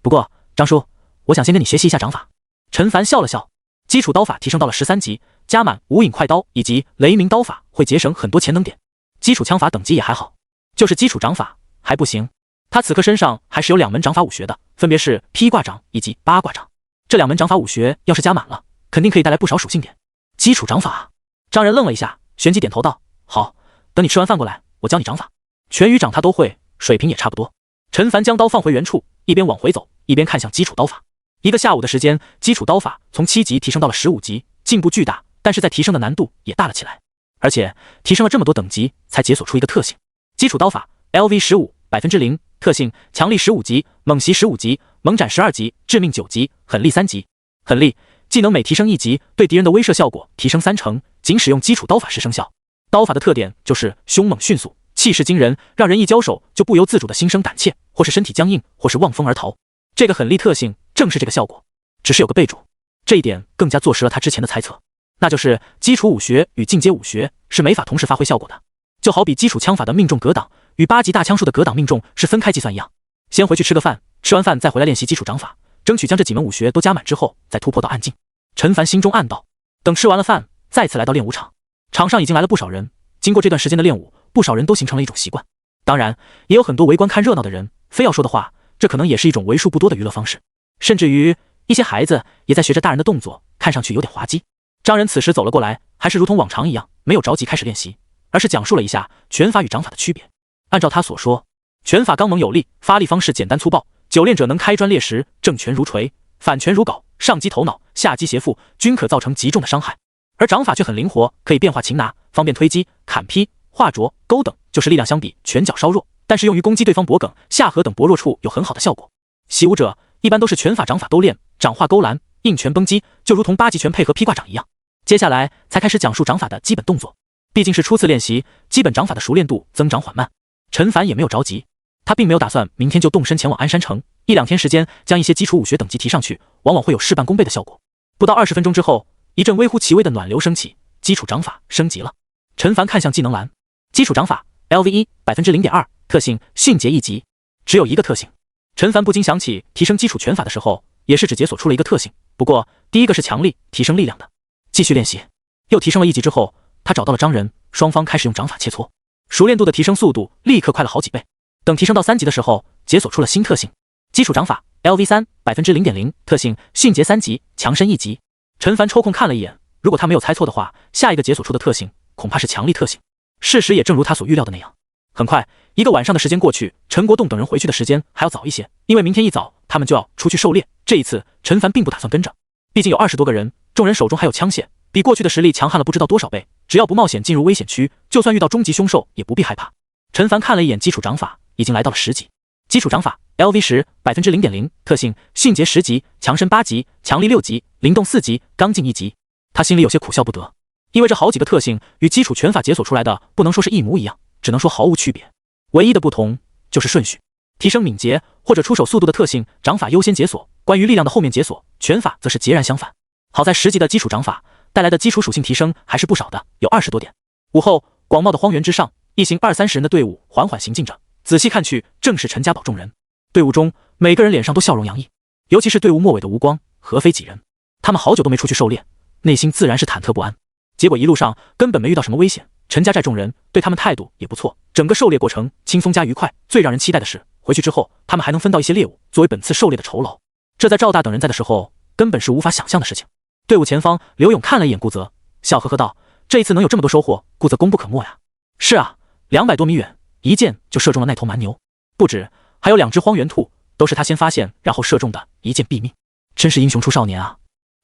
不过张叔，我想先跟你学习一下掌法。陈凡笑了笑。基础刀法提升到了13级，加满无影快刀以及雷鸣刀法会节省很多潜能点。基础枪法等级也还好，就是基础掌法还不行。他此刻身上还是有2门掌法武学的，分别是披挂掌以及八卦掌。这2门掌法武学要是加满了，肯定可以带来不少属性点。基础掌法？张仁愣了一下，旋即点头道，好，等你吃完饭过来，我教你掌法。拳与掌他都会，水平也差不多。陈凡将刀放回原处，一边往回走，一边看向基础刀法。1个下午的时间，基础刀法从7级提升到了15级，进步巨大，但是在提升的难度也大了起来。而且提升了这么多等级，才解锁出一个特性。基础刀法 LV15 0%特性，强力15级，猛袭15级，猛斩12级，致命9级，狠力3级。狠力技能每提升1级，对敌人的威慑效果提升30%，仅使用基础刀法时生效。刀法的特点就是凶猛迅速，气势惊人，让人一交手就不由自主的心生胆怯，或是身体僵硬，或是望风而逃。这个狠力特性正是这个效果，只是有个备注，这一点更加坐实了他之前的猜测，那就是基础武学与进阶武学是没法同时发挥效果的。就好比基础枪法的命中格挡与8级大枪术的格挡命中是分开计算一样。先回去吃个饭，吃完饭再回来练习基础掌法，争取将这几门武学都加满之后再突破到暗境。陈凡心中暗道。等吃完了饭，再次来到练武场。场上已经来了不少人，经过这段时间的练武，不少人都形成了一种习惯。当然也有很多围观看热闹的人，非要说的话，这可能也是一种为数不多的娱乐方式。甚至于一些孩子也在学着大人的动作，看上去有点滑稽。张仁此时走了过来，还是如同往常一样，没有着急开始练习，而是讲述了一下拳法与掌法的区别。按照他所说，拳法刚猛有力，发力方式简单粗暴，久练者能开砖裂石，正拳如锤，反拳如镐，上击头脑，下击胁腹，均可造成极重的伤害。而掌法却很灵活，可以变化擒拿，方便推击、砍劈、划着、勾等，就是力量相比拳脚稍弱，但是用于攻击对方脖颈、下颌等薄弱处有很好的效果。习武者一般都是拳法掌法都练，掌化勾拦，硬拳崩击，就如同八极拳配合劈挂掌一样。接下来才开始讲述掌法的基本动作，毕竟是初次练习，基本掌法的熟练度增长缓慢。陈凡也没有着急，他并没有打算明天就动身前往鞍山城，1-2天时间将一些基础武学等级提上去，往往会有事半功倍的效果。不到20分钟之后，一阵微乎其微的暖流升起，基础掌法升级了。陈凡看向技能栏，基础掌法 LV1 0.2%， 特性迅捷一级，只有一个特性。陈凡不禁想起提升基础拳法的时候，也是只解锁出了一个特性，不过第一个是强力，提升力量的。继续练习，又提升了1级之后，他找到了张仁，双方开始用掌法切磋，熟练度的提升速度立刻快了好几倍。等提升到3级的时候，解锁出了新特性，基础掌法 LV3 0.0%， 特性迅捷3级，强身1级。陈凡抽空看了一眼，如果他没有猜错的话，下一个解锁出的特性恐怕是强力特性。事实也正如他所预料的那样。很快1个晚上的时间过去，陈国栋等人回去的时间还要早一些，因为明天一早他们就要出去狩猎。这一次陈凡并不打算跟着，毕竟有20多个人，众人手中还有枪械，比过去的实力强悍了不知道多少倍，只要不冒险进入危险区，就算遇到终极凶兽也不必害怕。陈凡看了一眼基础掌法，已经来到了10级。基础掌法 LV10 0.0%， 特性迅捷10级，强身8级，强力6级，灵动4级，刚劲1级。他心里有些苦笑不得，因为这好几个特性与基础拳法解锁出来的不能说是一模一样，只能说毫无区别，唯一的不同就是顺序。提升敏捷或者出手速度的特性，掌法优先解锁，关于力量的后面解锁，拳法则是截然相反。好在10级的基础掌法带来的基础属性提升还是不少的，有20多点。午后，广袤的荒原之上，一行20-30人的队伍缓缓行进着，仔细看去，正是陈家堡众人。队伍中每个人脸上都笑容洋溢，尤其是队伍末尾的吴光、合肥几人，他们好久都没出去狩猎，内心自然是忐忑不安。结果一路上根本没遇到什么危险，陈家寨众人对他们态度也不错，整个狩猎过程轻松加愉快。最让人期待的是，回去之后他们还能分到一些猎物，作为本次狩猎的酬劳。这在赵大等人在的时候根本是无法想象的事情。队伍前方，刘勇看了一眼顾泽，笑呵呵道：“这一次能有这么多收获，顾泽功不可没呀。”是啊，200多米远，一箭就射中了那头蛮牛，不止，还有2只荒原兔，都是他先发现然后射中的，一箭毙命，真是英雄出少年啊！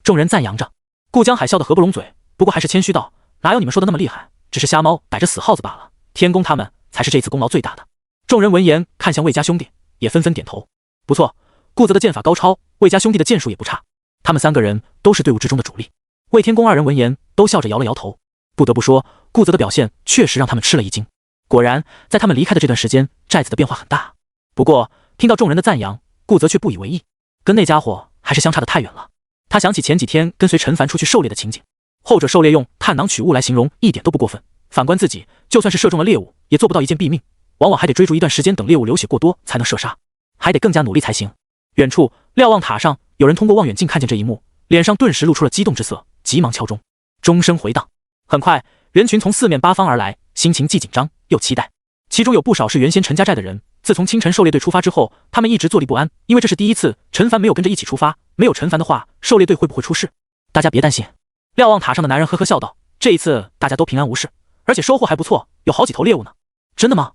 众人赞扬着。顾江海笑得合不拢嘴，不过还是谦虚道：“哪有你们说的那么厉害，只是瞎猫逮着死耗子罢了，天宫他们才是这次功劳最大的。”众人闻言看向魏家兄弟，也纷纷点头。不错，顾泽的剑法高超，魏家兄弟的剑术也不差，他们3个人都是队伍之中的主力。魏天公2人闻言都笑着摇了摇头。不得不说，顾泽的表现确实让他们吃了一惊。果然，在他们离开的这段时间，寨子的变化很大。不过，听到众人的赞扬，顾泽却不以为意，跟那家伙还是相差得太远了。他想起前几天跟随陈凡出去狩猎的情景，后者狩猎用探囊取物来形容一点都不过分。反观自己，就算是射中了猎物，也做不到一箭毙命，往往还得追逐一段时间，等猎物流血过多才能射杀，还得更加努力才行。远处瞭望塔上，有人通过望远镜看见这一幕，脸上顿时露出了激动之色，急忙敲钟，钟声回荡。很快，人群从4面8方而来，心情既紧张又期待。其中有不少是原先陈家寨的人，自从清晨狩猎队出发之后，他们一直坐立不安，因为这是第一次陈凡没有跟着一起出发，没有陈凡的话，狩猎队会不会出事？大家别担心。瞭望塔上的男人呵呵笑道：“这一次大家都平安无事，而且收获还不错，有好几头猎物呢。”真的吗？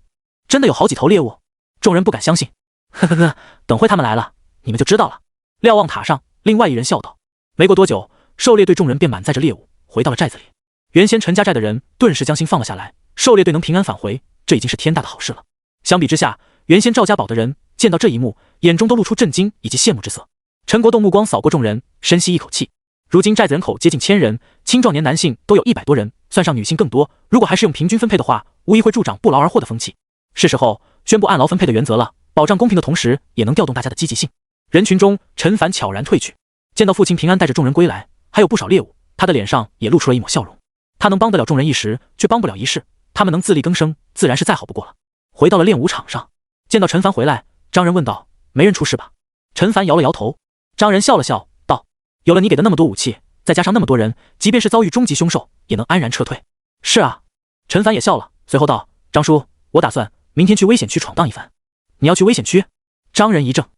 真的有好几头猎物？众人不敢相信。呵呵呵，等会他们来了，你们就知道了。瞭望塔上另外一人笑道。没过多久，狩猎队众人便满载着猎物回到了寨子里。原先陈家寨的人顿时将心放了下来，狩猎队能平安返回，这已经是天大的好事了。相比之下，原先赵家堡的人见到这一幕，眼中都露出震惊以及羡慕之色。陈国栋目光扫过众人，深吸一口气。如今寨子人口接近1000人，青壮年男性都有100多人，算上女性更多，如果还是用平均分配的话，无疑会助长不劳而获的风气。是时候宣布按劳分配的原则了，保障公平的同时，也能调动大家的积极性。人群中，陈凡悄然退去，见到父亲平安带着众人归来，还有不少猎物，他的脸上也露出了一抹笑容。他能帮得了众人一时，却帮不了一世，他们能自力更生，自然是再好不过了。回到了练武场上，见到陈凡回来，张仁问道：“没人出事吧？”陈凡摇了摇头。张仁笑了笑道：“有了你给的那么多武器，再加上那么多人，即便是遭遇终极凶兽，也能安然撤退。”是啊，陈凡也笑了，随后道：“张叔，我打算明天去危险区闯荡一番。”你要去危险区？张仁一怔。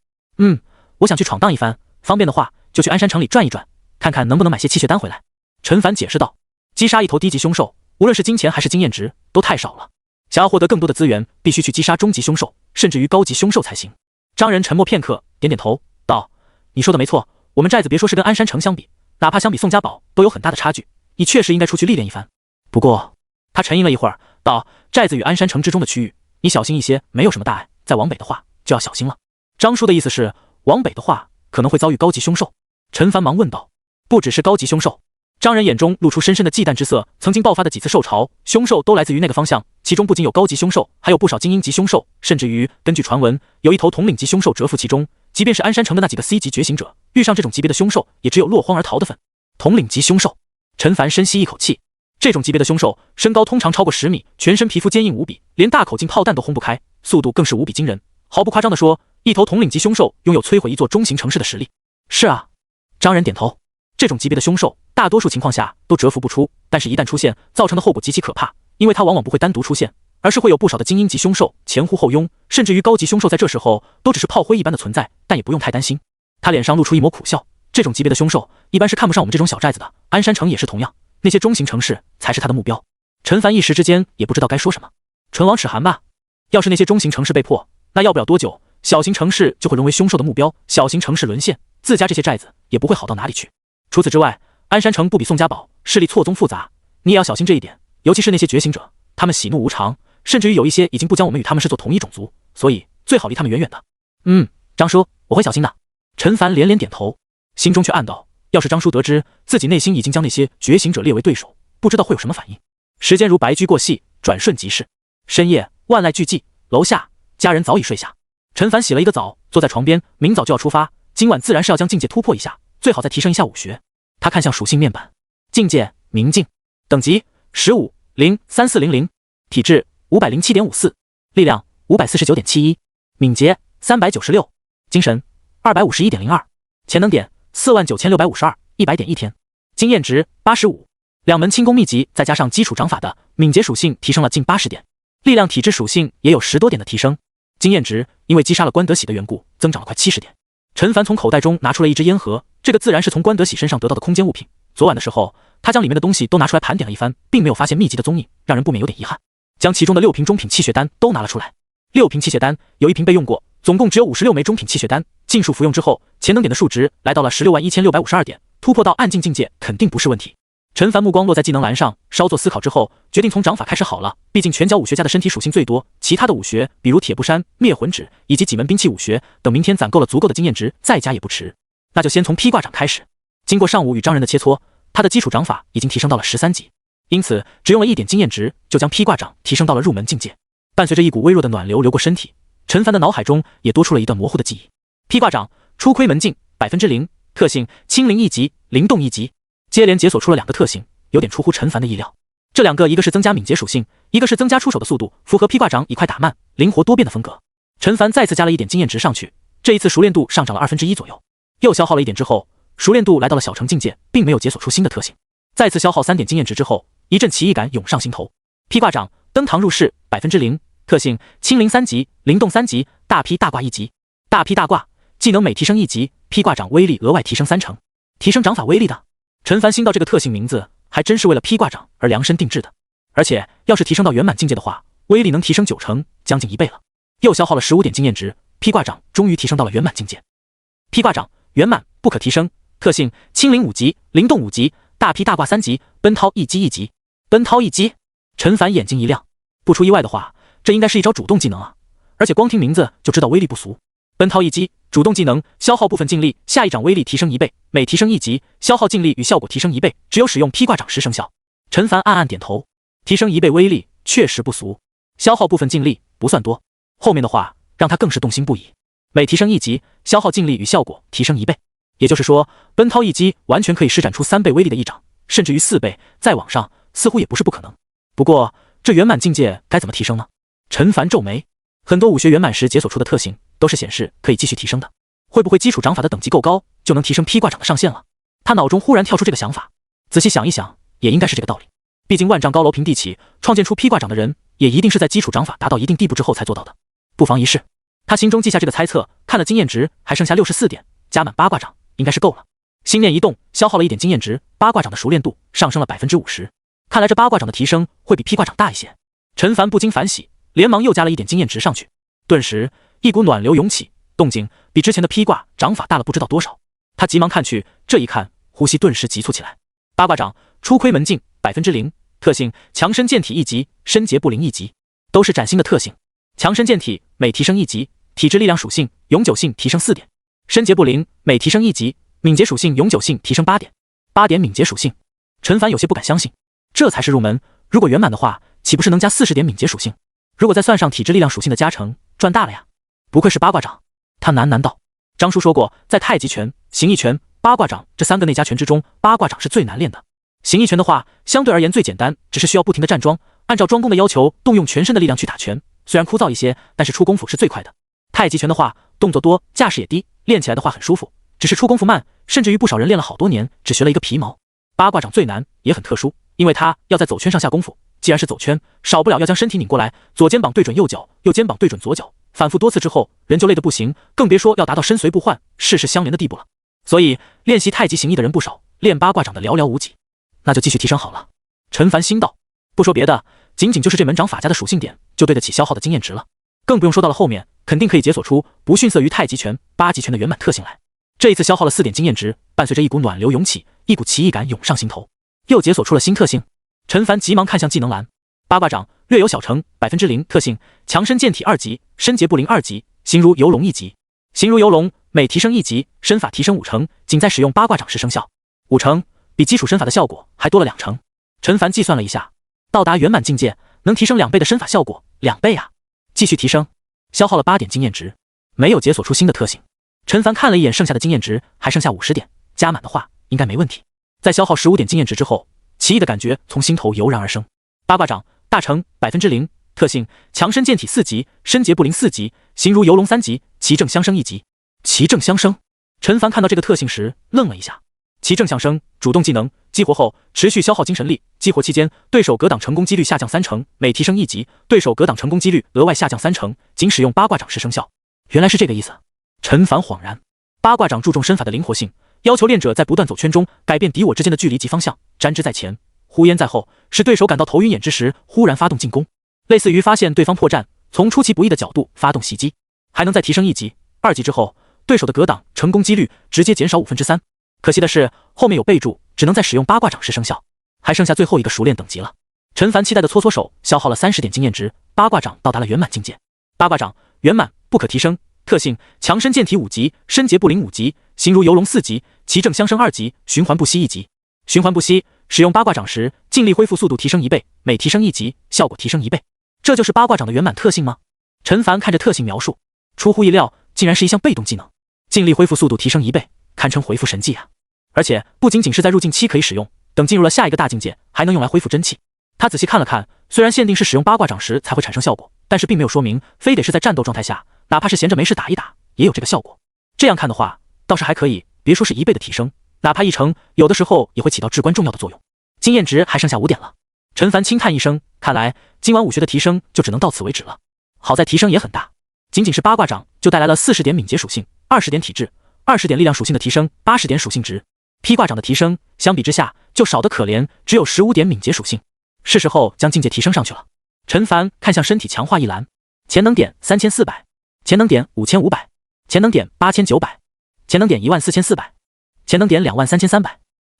我想去闯荡一番，方便的话就去鞍山城里转一转，看看能不能买些气血丹回来。陈凡解释道：“击杀一头低级凶兽，无论是金钱还是经验值，都太少了。想要获得更多的资源，必须去击杀终极凶兽，甚至于高级凶兽才行。张仁沉默片刻，点点头，道：“你说的没错，我们寨子别说是跟鞍山城相比，哪怕相比宋家堡都有很大的差距。你确实应该出去历练一番。不过……”他沉吟了一会儿，道：“寨子与鞍山城之中的区域，你小心一些，没有什么大碍。再往北的话，就要小心了。”张叔的意思是，往北的话可能会遭遇高级凶兽。陈凡忙问道：“不只是高级凶兽？”张仁眼中露出深深的忌惮之色。曾经爆发的几次兽潮，凶兽都来自于那个方向，其中不仅有高级凶兽，还有不少精英级凶兽，甚至于根据传闻，有一头统领级凶兽蛰伏其中。即便是鞍山城的那几个 C 级觉醒者，遇上这种级别的凶兽，也只有落荒而逃的份。统领级凶兽，陈凡深吸一口气。这种级别的凶兽，身高通常超过10米，全身皮肤坚硬无比，连大口径炮弹都轰不开，速度更是无比惊人。毫不夸张地说，一头统领级凶兽拥有摧毁一座中型城市的实力。是啊，张仁点头。这种级别的凶兽，大多数情况下都蛰伏不出，但是一旦出现，造成的后果极其可怕，因为它往往不会单独出现，而是会有不少的精英级凶兽前呼后拥，甚至于高级凶兽在这时候都只是炮灰一般的存在，但也不用太担心。他脸上露出一抹苦笑，这种级别的凶兽一般是看不上我们这种小寨子的，鞍山城也是同样，那些中型城市才是他的目标。陈凡一时之间也不知道该说什么，唇亡齿寒吧。要是那些中型城市被破，那要不了多久，小型城市就会沦为凶兽的目标，小型城市沦陷，自家这些寨子也不会好到哪里去。除此之外，鞍山城不比宋家堡，势力错综复杂，你也要小心这一点。尤其是那些觉醒者，他们喜怒无常，甚至于有一些已经不将我们与他们视作同一种族，所以最好离他们远远的。张叔，我会小心的。陈凡连连点头，心中却暗道，要是张叔得知自己内心已经将那些觉醒者列为对手，不知道会有什么反应。时间如白驹过隙，转瞬即逝。深夜，万籁俱寂，楼下家人早已睡下。陈凡洗了一个澡，坐在床边，明早就要出发，今晚自然是要将境界突破一下，最好再提升一下武学。他看向属性面板，境界明镜，等级15 03400，体质507.54，力量549.71，敏捷396，精神251.02，潜能点49652，100点一天，经验值85，两门轻功秘籍再加上基础掌法的敏捷属性提升了近80点，力量体质属性也有10多点的提升，经验值因为击杀了关德喜的缘故增长了快70点。陈凡从口袋中拿出了一只烟盒，这个自然是从关德喜身上得到的空间物品。昨晚的时候，他将里面的东西都拿出来盘点了一番，并没有发现秘籍的踪影，让人不免有点遗憾。将其中的6瓶中品气血丹都拿了出来。6瓶气血丹有1瓶被用过，总共只有56枚中品气血丹，尽数服用之后，潜能点的数值来到了161652点，突破到暗境境界肯定不是问题。陈凡目光落在技能栏上，稍作思考之后，决定从掌法开始好了。毕竟拳脚武学家的身体属性最多，其他的武学，比如铁布衫、灭魂指以及几门兵器武学，等明天攒够了足够的经验值，再加也不迟。那就先从披挂掌开始。经过上午与张仁的切磋，他的基础掌法已经提升到了13级，因此只用了1点经验值，就将披挂掌提升到了入门境界。伴随着一股微弱的暖流流过身体，陈凡的脑海中也多出了一段模糊的记忆。披挂掌初窥门境0%，特性轻灵1级，灵动1级。接连解锁出了2个特性，有点出乎陈凡的意料。这2个，一个是增加敏捷属性，一个是增加出手的速度，符合披挂掌以快打慢、灵活多变的风格。陈凡再次加了1点经验值上去，这一次熟练度上涨了1/2左右。又消耗了1点之后，熟练度来到了小成境界，并没有解锁出新的特性。再次消耗3点经验值之后，一阵奇异感涌上心头。披挂掌登堂入室0%，特性轻灵3级，灵动3级，大劈大挂1级。大劈大挂技能每提升1级，披挂掌威力额外提升3成，提升掌法威力的。陈凡心道这个特性名字还真是为了披挂掌而量身定制的，而且要是提升到圆满境界的话，威力能提升9成，将近1倍了。又消耗了15点经验值，披挂掌终于提升到了圆满境界。披挂掌圆满不可提升，特性轻灵5级，灵动5级，大劈大挂3级，奔涛一击1级。奔涛一击，陈凡眼睛一亮，不出意外的话，这应该是一招主动技能啊，而且光听名字就知道威力不俗。奔涛一击，主动技能，消耗部分劲力，下一掌威力提升1倍，每提升1级，消耗劲力与效果提升1倍，只有使用披挂掌时生效。陈凡暗暗点头，提升1倍威力确实不俗，消耗部分劲力不算多，后面的话让他更是动心不已。每提升1级，消耗劲力与效果提升1倍，也就是说，奔涛一击完全可以施展出3倍威力的一掌，甚至于4倍，再往上似乎也不是不可能。不过这圆满境界该怎么提升呢？陈凡皱眉，很多武学圆满时解锁出的特性都是显示可以继续提升的，会不会基础掌法的等级够高，就能提升披挂掌的上限了？他脑中忽然跳出这个想法，仔细想一想，也应该是这个道理。毕竟万丈高楼平地起，创建出披挂掌的人，也一定是在基础掌法达到一定地步之后才做到的。不妨一试。他心中记下这个猜测，看了经验值还剩下64点，加满八卦掌应该是够了。心念一动，消耗了1点经验值，八卦掌的熟练度上升了50%。看来这八卦掌的提升会比披挂掌大一些。陈凡不禁反喜，连忙又加了一点经验值上去，顿时一股暖流涌起，动静比之前的披挂掌法大了不知道多少。他急忙看去，这一看，呼吸顿时急促起来。八卦掌初窥门径0%，特性强身健体1级，身捷不灵1级，都是崭新的特性。强身健体每提升1级，体质力量属性永久性提升4点；身捷不灵每提升1级，敏捷属性永久性提升8点，8点敏捷属性。陈凡有些不敢相信，这才是入门，如果圆满的话，岂不是能加40点敏捷属性？如果再算上体质力量属性的加成，赚大了呀！不愧是八卦掌，他喃喃道。张叔说过，在太极拳、形意拳、八卦掌这3个内家拳之中，八卦掌是最难练的。形意拳的话，相对而言最简单，只是需要不停的站桩，按照桩功的要求，动用全身的力量去打拳，虽然枯燥一些，但是出功夫是最快的。太极拳的话，动作多，架势也低，练起来的话很舒服，只是出功夫慢，甚至于不少人练了好多年，只学了一个皮毛。八卦掌最难，也很特殊，因为它要在走圈上下功夫。既然是走圈，少不了要将身体拧过来，左肩膀对准右脚，右肩膀对准左脚，反复多次之后，人就累得不行，更别说要达到身随不换、事事相连的地步了。所以练习太极形意的人不少，练八卦掌的寥寥无几。那就继续提升好了。陈凡心道，不说别的，仅仅就是这门掌法家的属性点，就对得起消耗的经验值了。更不用说到了后面，肯定可以解锁出不逊色于太极拳、八极拳的圆满特性来。这一次消耗了4点经验值，伴随着一股暖流涌起，一股奇异感涌上心头，又解锁出了新特性。陈凡急忙看向技能栏，八卦掌略有小成0%，特性强身健体2级，身捷不灵2级，形如游龙1级。形如游龙每提升1级，身法提升5成，仅在使用八卦掌时生效，5成比基础身法的效果还多了2成。陈凡计算了一下，到达圆满境界能提升2倍的身法效果，2倍啊！继续提升，消耗了8点经验值，没有解锁出新的特性。陈凡看了一眼剩下的经验值，还剩下50点，加满的话应该没问题。在消耗15点经验值之后，奇异的感觉从心头油然而生。八卦掌大成0%，特性强身健体4级，身捷不灵4级，形如游龙3级，奇正相生1级。奇正相生，陈凡看到这个特性时愣了一下。奇正相生主动技能，激活后持续消耗精神力，激活期间对手格挡成功几率下降3成，每提升1级，对手格挡成功几率额外下降3成，仅使用八卦掌时生效。原来是这个意思。陈凡恍然，八卦掌注重身法的灵活性，要求练者在不断走圈中改变敌我之间的距离及方向，沾之在前，呼烟在后，使对手感到头晕眼之时忽然发动进攻，类似于发现对方破绽，从出其不意的角度发动袭击。还能再提升1级、2级之后，对手的格挡成功几率直接减少3%。可惜的是后面有备注，只能在使用八卦掌时生效，还剩下最后一个熟练等级了。陈凡期待的搓搓手消耗了30点经验值，八卦掌到达了圆满境界。八卦掌圆满不可提升，特性强身健体5级，身捷不灵5级，形如游龙4级，奇正相生2级，循环不息1级。循环不息，使用八卦掌时尽力恢复速度提升1倍，每提升1级效果提升1倍。这就是八卦掌的圆满特性吗？陈凡看着特性描述，出乎意料，竟然是一项被动技能，尽力恢复速度提升1倍，堪称回复神技啊！而且不仅仅是在入境期可以使用，等进入了下一个大境界，还能用来恢复真气。他仔细看了看，虽然限定是使用八卦掌时才会产生效果，但是并没有说明非得是在战斗状态下，哪怕是闲着没事打一打，也有这个效果。这样看的话，倒是还可以，别说是1倍的提升，哪怕1成，有的时候也会起到至关重要的作用。经验值还剩下5点了，陈凡轻叹一声，看来今晚武学的提升就只能到此为止了。好在提升也很大，仅仅是八卦掌就带来了40点敏捷属性、20点体质、20点力量属性的提升、80点属性值。披挂掌的提升相比之下就少得可怜，只有15点敏捷属性，是时候将境界提升上去了。陈凡看向身体强化一栏，潜能点3400，潜能点5500，潜能点8900，潜能点14400，潜能点23300。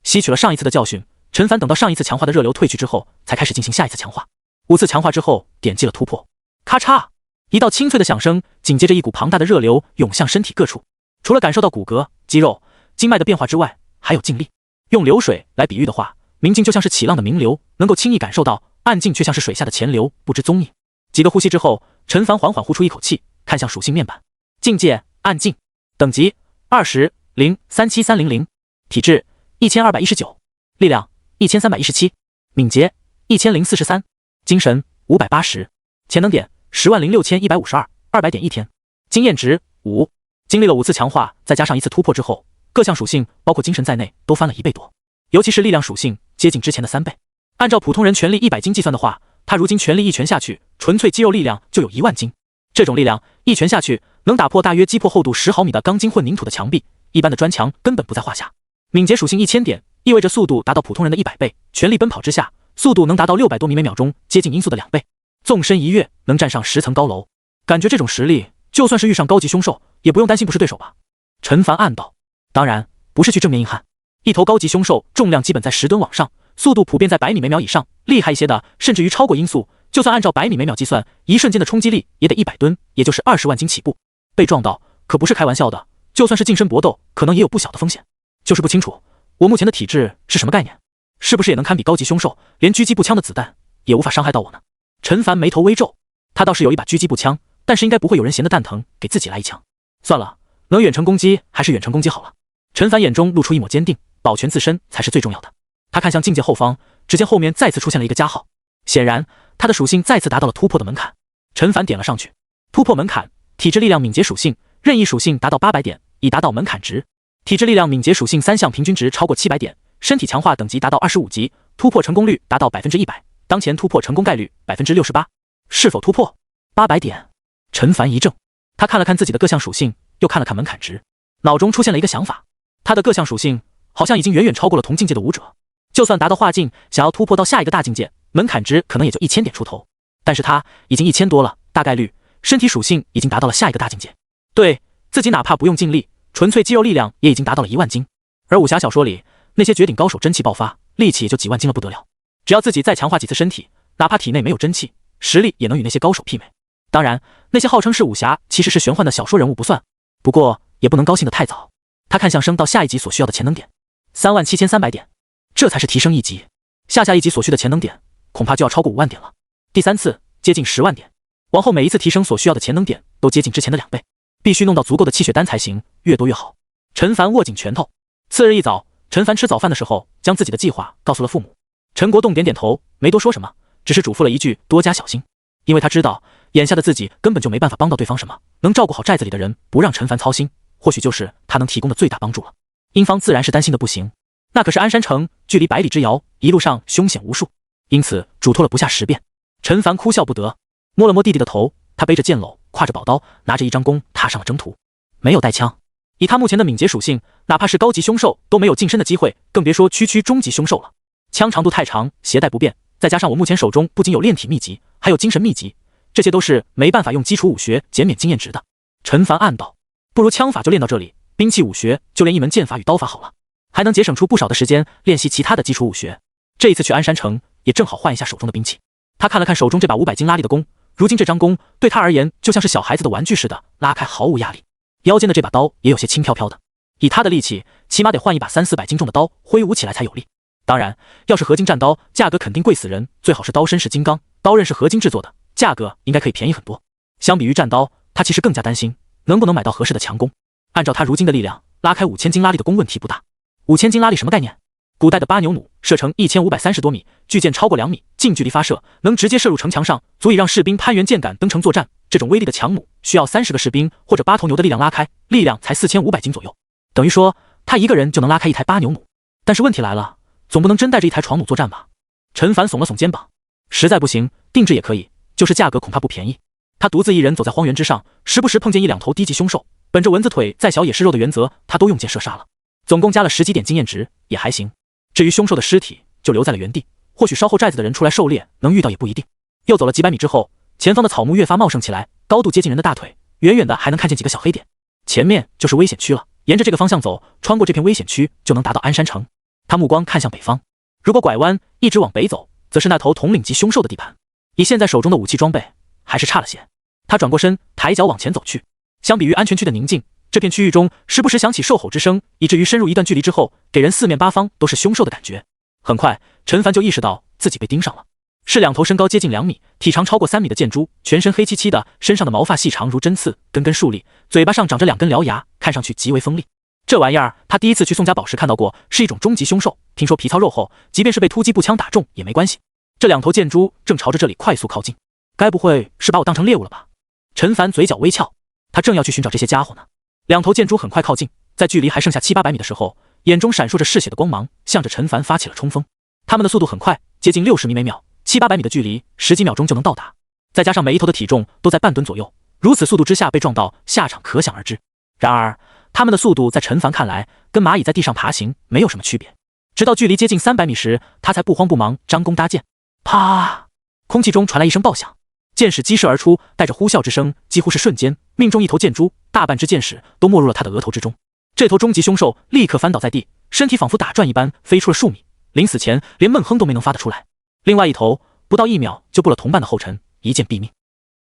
吸取了上一次的教训，陈凡等到上一次强化的热流退去之后，才开始进行下一次强化。5次强化之后，点击了突破，咔嚓，一道清脆的响声，紧接着一股庞大的热流涌向身体各处。除了感受到骨骼、肌肉、经脉的变化之外，还有静力。用流水来比喻的话，明静就像是起浪的明流，能够轻易感受到；暗静却像是水下的潜流，不知踪影。几个呼吸之后，陈凡缓缓呼出一口气，看向属性面板，境界暗静，等级20-0-37300，体质1219，力量1317，敏捷1043，精神580，潜能点106152，200点一天，经验值5。经历了5次强化，再加上1次突破之后，各项属性包括精神在内都翻了1倍多，尤其是力量属性接近之前的3倍。按照普通人全力100斤计算的话，他如今全力一拳下去，纯粹肌肉力量就有1万斤。这种力量一拳下去能打破大约击破厚度10毫米的钢筋混凝土的墙壁，一般的砖墙根本不在话下。敏捷属性1000点，意味着速度达到普通人的100倍，全力奔跑之下，速度能达到600多米每秒钟，接近音速的2倍。纵身一跃能站上10层高楼，感觉这种实力，就算是遇上高级凶兽，也不用担心不是对手吧？陈凡暗道。当然，不是去正面硬汉。一头高级凶兽重量基本在10吨往上，速度普遍在100米每秒以上，厉害一些的甚至于超过音速，就算按照100米每秒计算，一瞬间的冲击力也得100吨，也就是20万斤起步。被撞到可不是开玩笑的，就算是近身搏斗，可能也有不小的风险。就是不清楚我目前的体质是什么概念，是不是也能堪比高级凶兽，连狙击步枪的子弹也无法伤害到我呢？陈凡眉头微皱，他倒是有一把狙击步枪，但是应该不会有人闲得蛋疼给自己来一枪。算了，能远程攻击还是远程攻击好了。陈凡眼中露出一抹坚定，保全自身才是最重要的。他看向境界后方，只见后面再次出现了一个加号，显然他的属性再次达到了突破的门槛。陈凡点了上去，突破门槛，体质力量敏捷属性，任意属性达到800点，已达到门槛值。体质力量敏捷属性3项平均值超过700点，身体强化等级达到25级，突破成功率达到100%，当前突破成功概率68%。是否突破800点？陈凡一怔，他看了看自己的各项属性，又看了看门槛值，脑中出现了一个想法，他的各项属性好像已经远远超过了同境界的武者，就算达到化境，想要突破到下一个大境界，门槛值可能也就1000点出头，但是他已经1000多了，大概率身体属性已经达到了下一个大境界。对，自己哪怕不用尽力，纯粹肌肉力量也已经达到了1万斤，而武侠小说里那些绝顶高手真气爆发，力气也就几万斤了不得了。只要自己再强化几次身体，哪怕体内没有真气，实力也能与那些高手媲美。当然，那些号称是武侠其实是玄幻的小说人物不算，不过也不能高兴得太早。他看向升到下一级所需要的潜能点，37300点，这才是提升一级。下一级所需的潜能点恐怕就要超过5万点了。第3次接近10万点，往后每一次提升所需要的潜能点都接近之前的2倍，必须弄到足够的气血丹才行，越多越好。陈凡握紧拳头。次日一早，陈凡吃早饭的时候，将自己的计划告诉了父母。陈国栋点点头，没多说什么，只是嘱咐了一句多加小心，因为他知道眼下的自己根本就没办法帮到对方什么，能照顾好寨子里的人，不让陈凡操心，或许就是他能提供的最大帮助了。英方自然是担心的不行，那可是鞍山城，距离百里之遥，一路上凶险无数，因此嘱托了不下10遍。陈凡哭笑不得，摸了摸弟弟的头，他背着剑篓，挎着宝刀，拿着一张弓，踏上了征途。没有带枪，以他目前的敏捷属性，哪怕是高级凶兽都没有近身的机会，更别说区中级凶兽了。枪长度太长，携带不便，再加上我目前手中不仅有炼体秘籍，还有精神秘籍，这些都是没办法用基础武学减免经验值的。陈凡暗道，不如枪法就练到这里，兵器武学就练一门剑法与刀法好了，还能节省出不少的时间练习其他的基础武学。这一次去鞍山城，也正好换一下手中的兵器。他看了看手中这把500斤拉力的弓，如今这张弓对他而言就像是小孩子的玩具似的，拉开毫无压力。腰间的这把刀也有些轻飘飘的，以他的力气，起码得换一把300-400斤重的刀，挥舞起来才有力。当然，要是合金战刀，价格肯定贵死人，最好是刀身是金刚，刀刃是合金制作的，价格应该可以便宜很多。相比于战刀，他其实更加担心能不能买到合适的强弓。按照他如今的力量，拉开5000斤拉力的弓问题不大。5000斤拉力什么概念？古代的8牛弩射程1530多米，巨箭超过2米，近距离发射，能直接射入城墙上，足以让士兵攀援箭杆登城作战。这种威力的强弩，需要30个士兵或者8头牛的力量拉开，力量才4500斤左右，等于说他一个人就能拉开一台8牛弩。但是问题来了，总不能真带着一台床弩作战吧？陈凡耸了耸肩膀，实在不行定制也可以，就是价格恐怕不便宜。他独自一人走在荒原之上，时不时碰见1-2头低级凶兽，本着蚊子腿再小也是肉的原则，他都用箭射杀了，总共加了10几点经验值，也还行。至于凶兽的尸体就留在了原地，或许稍后寨子的人出来狩猎能遇到也不一定。又走了几百米之后，前方的草木越发茂盛起来，高度接近人的大腿，远远的还能看见几个小黑点，前面就是危险区了。沿着这个方向走，穿过这片危险区就能达到鞍山城。他目光看向北方，如果拐弯一直往北走，则是那头统领级凶兽的地盘。以现在手中的武器装备，还是差了些。他转过身，抬脚往前走去。相比于安全区的宁静，这片区域中时不时响起兽吼之声，以至于深入一段距离之后，给人四面八方都是凶兽的感觉。很快，陈凡就意识到自己被盯上了。是2头身高接近2米、体长超过3米的箭猪，全身黑漆漆的，身上的毛发细长如针刺，根根竖立，嘴巴上长着2根獠牙，看上去极为锋利。这玩意儿他第一次去宋家堡时看到过，是一种中级凶兽，听说皮糙肉厚，即便是被突击步枪打中也没关系。这2头箭猪正朝着这里快速靠近，该不会是把我当成猎物了吧？陈凡嘴角微翘，他正要去寻找这些家伙呢。2头箭猪很快靠近，在距离还剩下700-800米的时候，眼中闪烁着嗜血的光芒，向着陈凡发起了冲锋。他们的速度很快，接近60米每秒，700-800米的距离10几秒钟就能到达，再加上每一头的体重都在半吨左右，如此速度之下被撞到，下场可想而知。然而他们的速度在陈凡看来，跟蚂蚁在地上爬行没有什么区别。直到距离接近300米时，他才不慌不忙张弓搭箭。啪！空气中传来一声爆响，箭矢激射而出，带着呼啸之声，几乎是瞬间命中一头箭猪，大半只箭矢都没入了他的额头之中。这头终极凶兽立刻翻倒在地，身体仿佛打转一般飞出了数米，临死前连闷哼都没能发得出来。另外一头不到1秒就步了同伴的后尘，一剑毙命。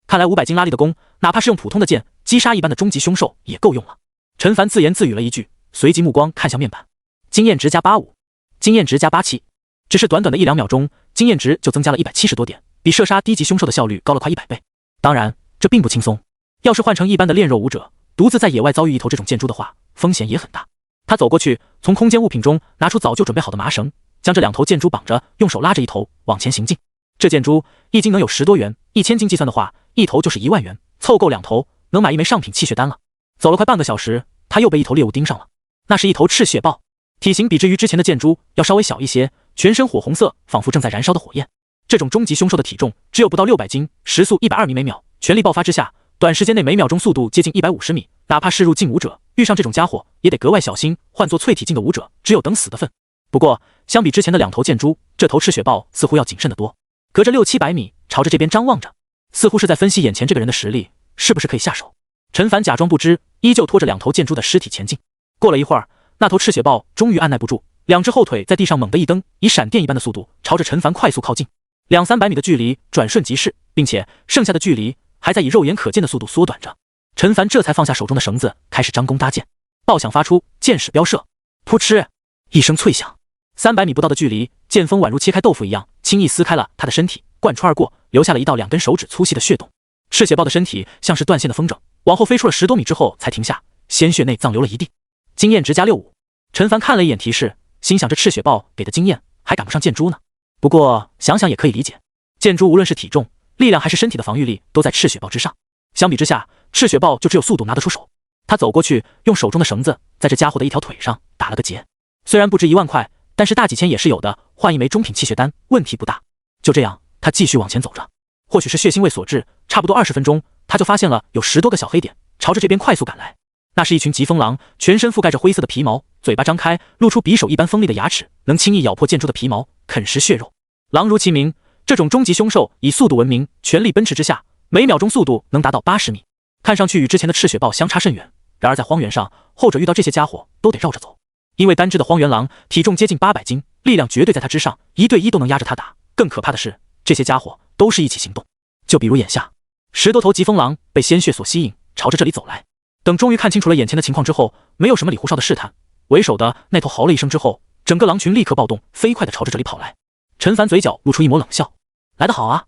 看来500斤拉力的弓，哪怕是用普通的剑击杀一般的终极凶兽也够用了。陈凡自言自语了一句，随即目光看向面板，经验值加85，经验值加87。只是短短的1-2秒钟，经验值就增加了170多点，比射杀低级凶兽的效率高了快100倍。当然，这并不轻松。要是换成一般的炼肉武者，独自在野外遭遇一头这种箭猪的话，风险也很大。他走过去，从空间物品中拿出早就准备好的麻绳，将这2头箭猪绑着，用手拉着一头往前行进。这箭猪一斤能有10多元，1000斤计算的话，一头就是1万元，凑够2头能买一枚上品气血丹了。走了快半个小时，他又被一头猎物盯上了。那是一头赤血豹，体型比之于之前的箭猪要稍微小一些，全身火红色，仿佛正在燃烧的火焰。这种终极凶兽的体重只有不到600斤，时速120米每秒，全力爆发之下，短时间内每秒钟速度接近150米。哪怕是入境武者遇上这种家伙，也得格外小心。换作淬体境的武者，只有等死的份。不过，相比之前的2头箭猪，这头赤血豹似乎要谨慎得多。隔着600-700米，朝着这边张望着，似乎是在分析眼前这个人的实力是不是可以下手。陈凡假装不知，依旧拖着2头箭猪的尸体前进。过了一会儿，那头赤血豹终于按耐不住，2只后腿在地上猛地一蹬，以闪电一般的速度朝着陈凡快速靠近。200-300米的距离转瞬即逝，并且剩下的距离还在以肉眼可见的速度缩短着。陈凡这才放下手中的绳子，开始张弓搭箭。爆响发出，箭矢飙射，噗嗤一声脆响，300米不到的距离，剑锋宛如切开豆腐一样，轻易撕开了他的身体，贯穿而过，留下了一道2根手指粗细的血洞。赤血豹的身体像是断线的风筝，往后飞出了10多米之后才停下，鲜血内脏流了一地。经验值加65。陈凡看了一眼提示，心想这赤血豹给的经验还赶不上箭猪呢。不过想想也可以理解，箭猪无论是体重、力量还是身体的防御力都在赤血豹之上，相比之下，赤血豹就只有速度拿得出手。他走过去，用手中的绳子在这家伙的一条腿上打了个结。虽然不值1万块，但是大几千也是有的，换一枚中品气血丹问题不大。就这样，他继续往前走着。或许是血腥味所致，差不多20分钟，他就发现了有10多个小黑点朝着这边快速赶来。那是一群疾风狼，全身覆盖着灰色的皮毛，嘴巴张开，露出匕首一般锋利的牙齿，能轻易咬破箭猪的皮毛，啃食血肉。狼如其名，这种终极凶兽以速度闻名，全力奔驰之下，每秒钟速度能达到80米，看上去与之前的赤血豹相差甚远。然而在荒原上，后者遇到这些家伙都得绕着走，因为单只的荒原狼体重接近800斤，力量绝对在他之上，1对1都能压着他打。更可怕的是，这些家伙都是一起行动。就比如眼下，10多头疾风狼被鲜血所吸引，朝着这里走来。等终于看清楚了眼前的情况之后，没有什么李胡哨的试探，为首的那头嚎了一声之后，整个狼群立刻暴动，飞快地朝着这里跑来。陈凡嘴角露出一抹冷笑，来得好啊！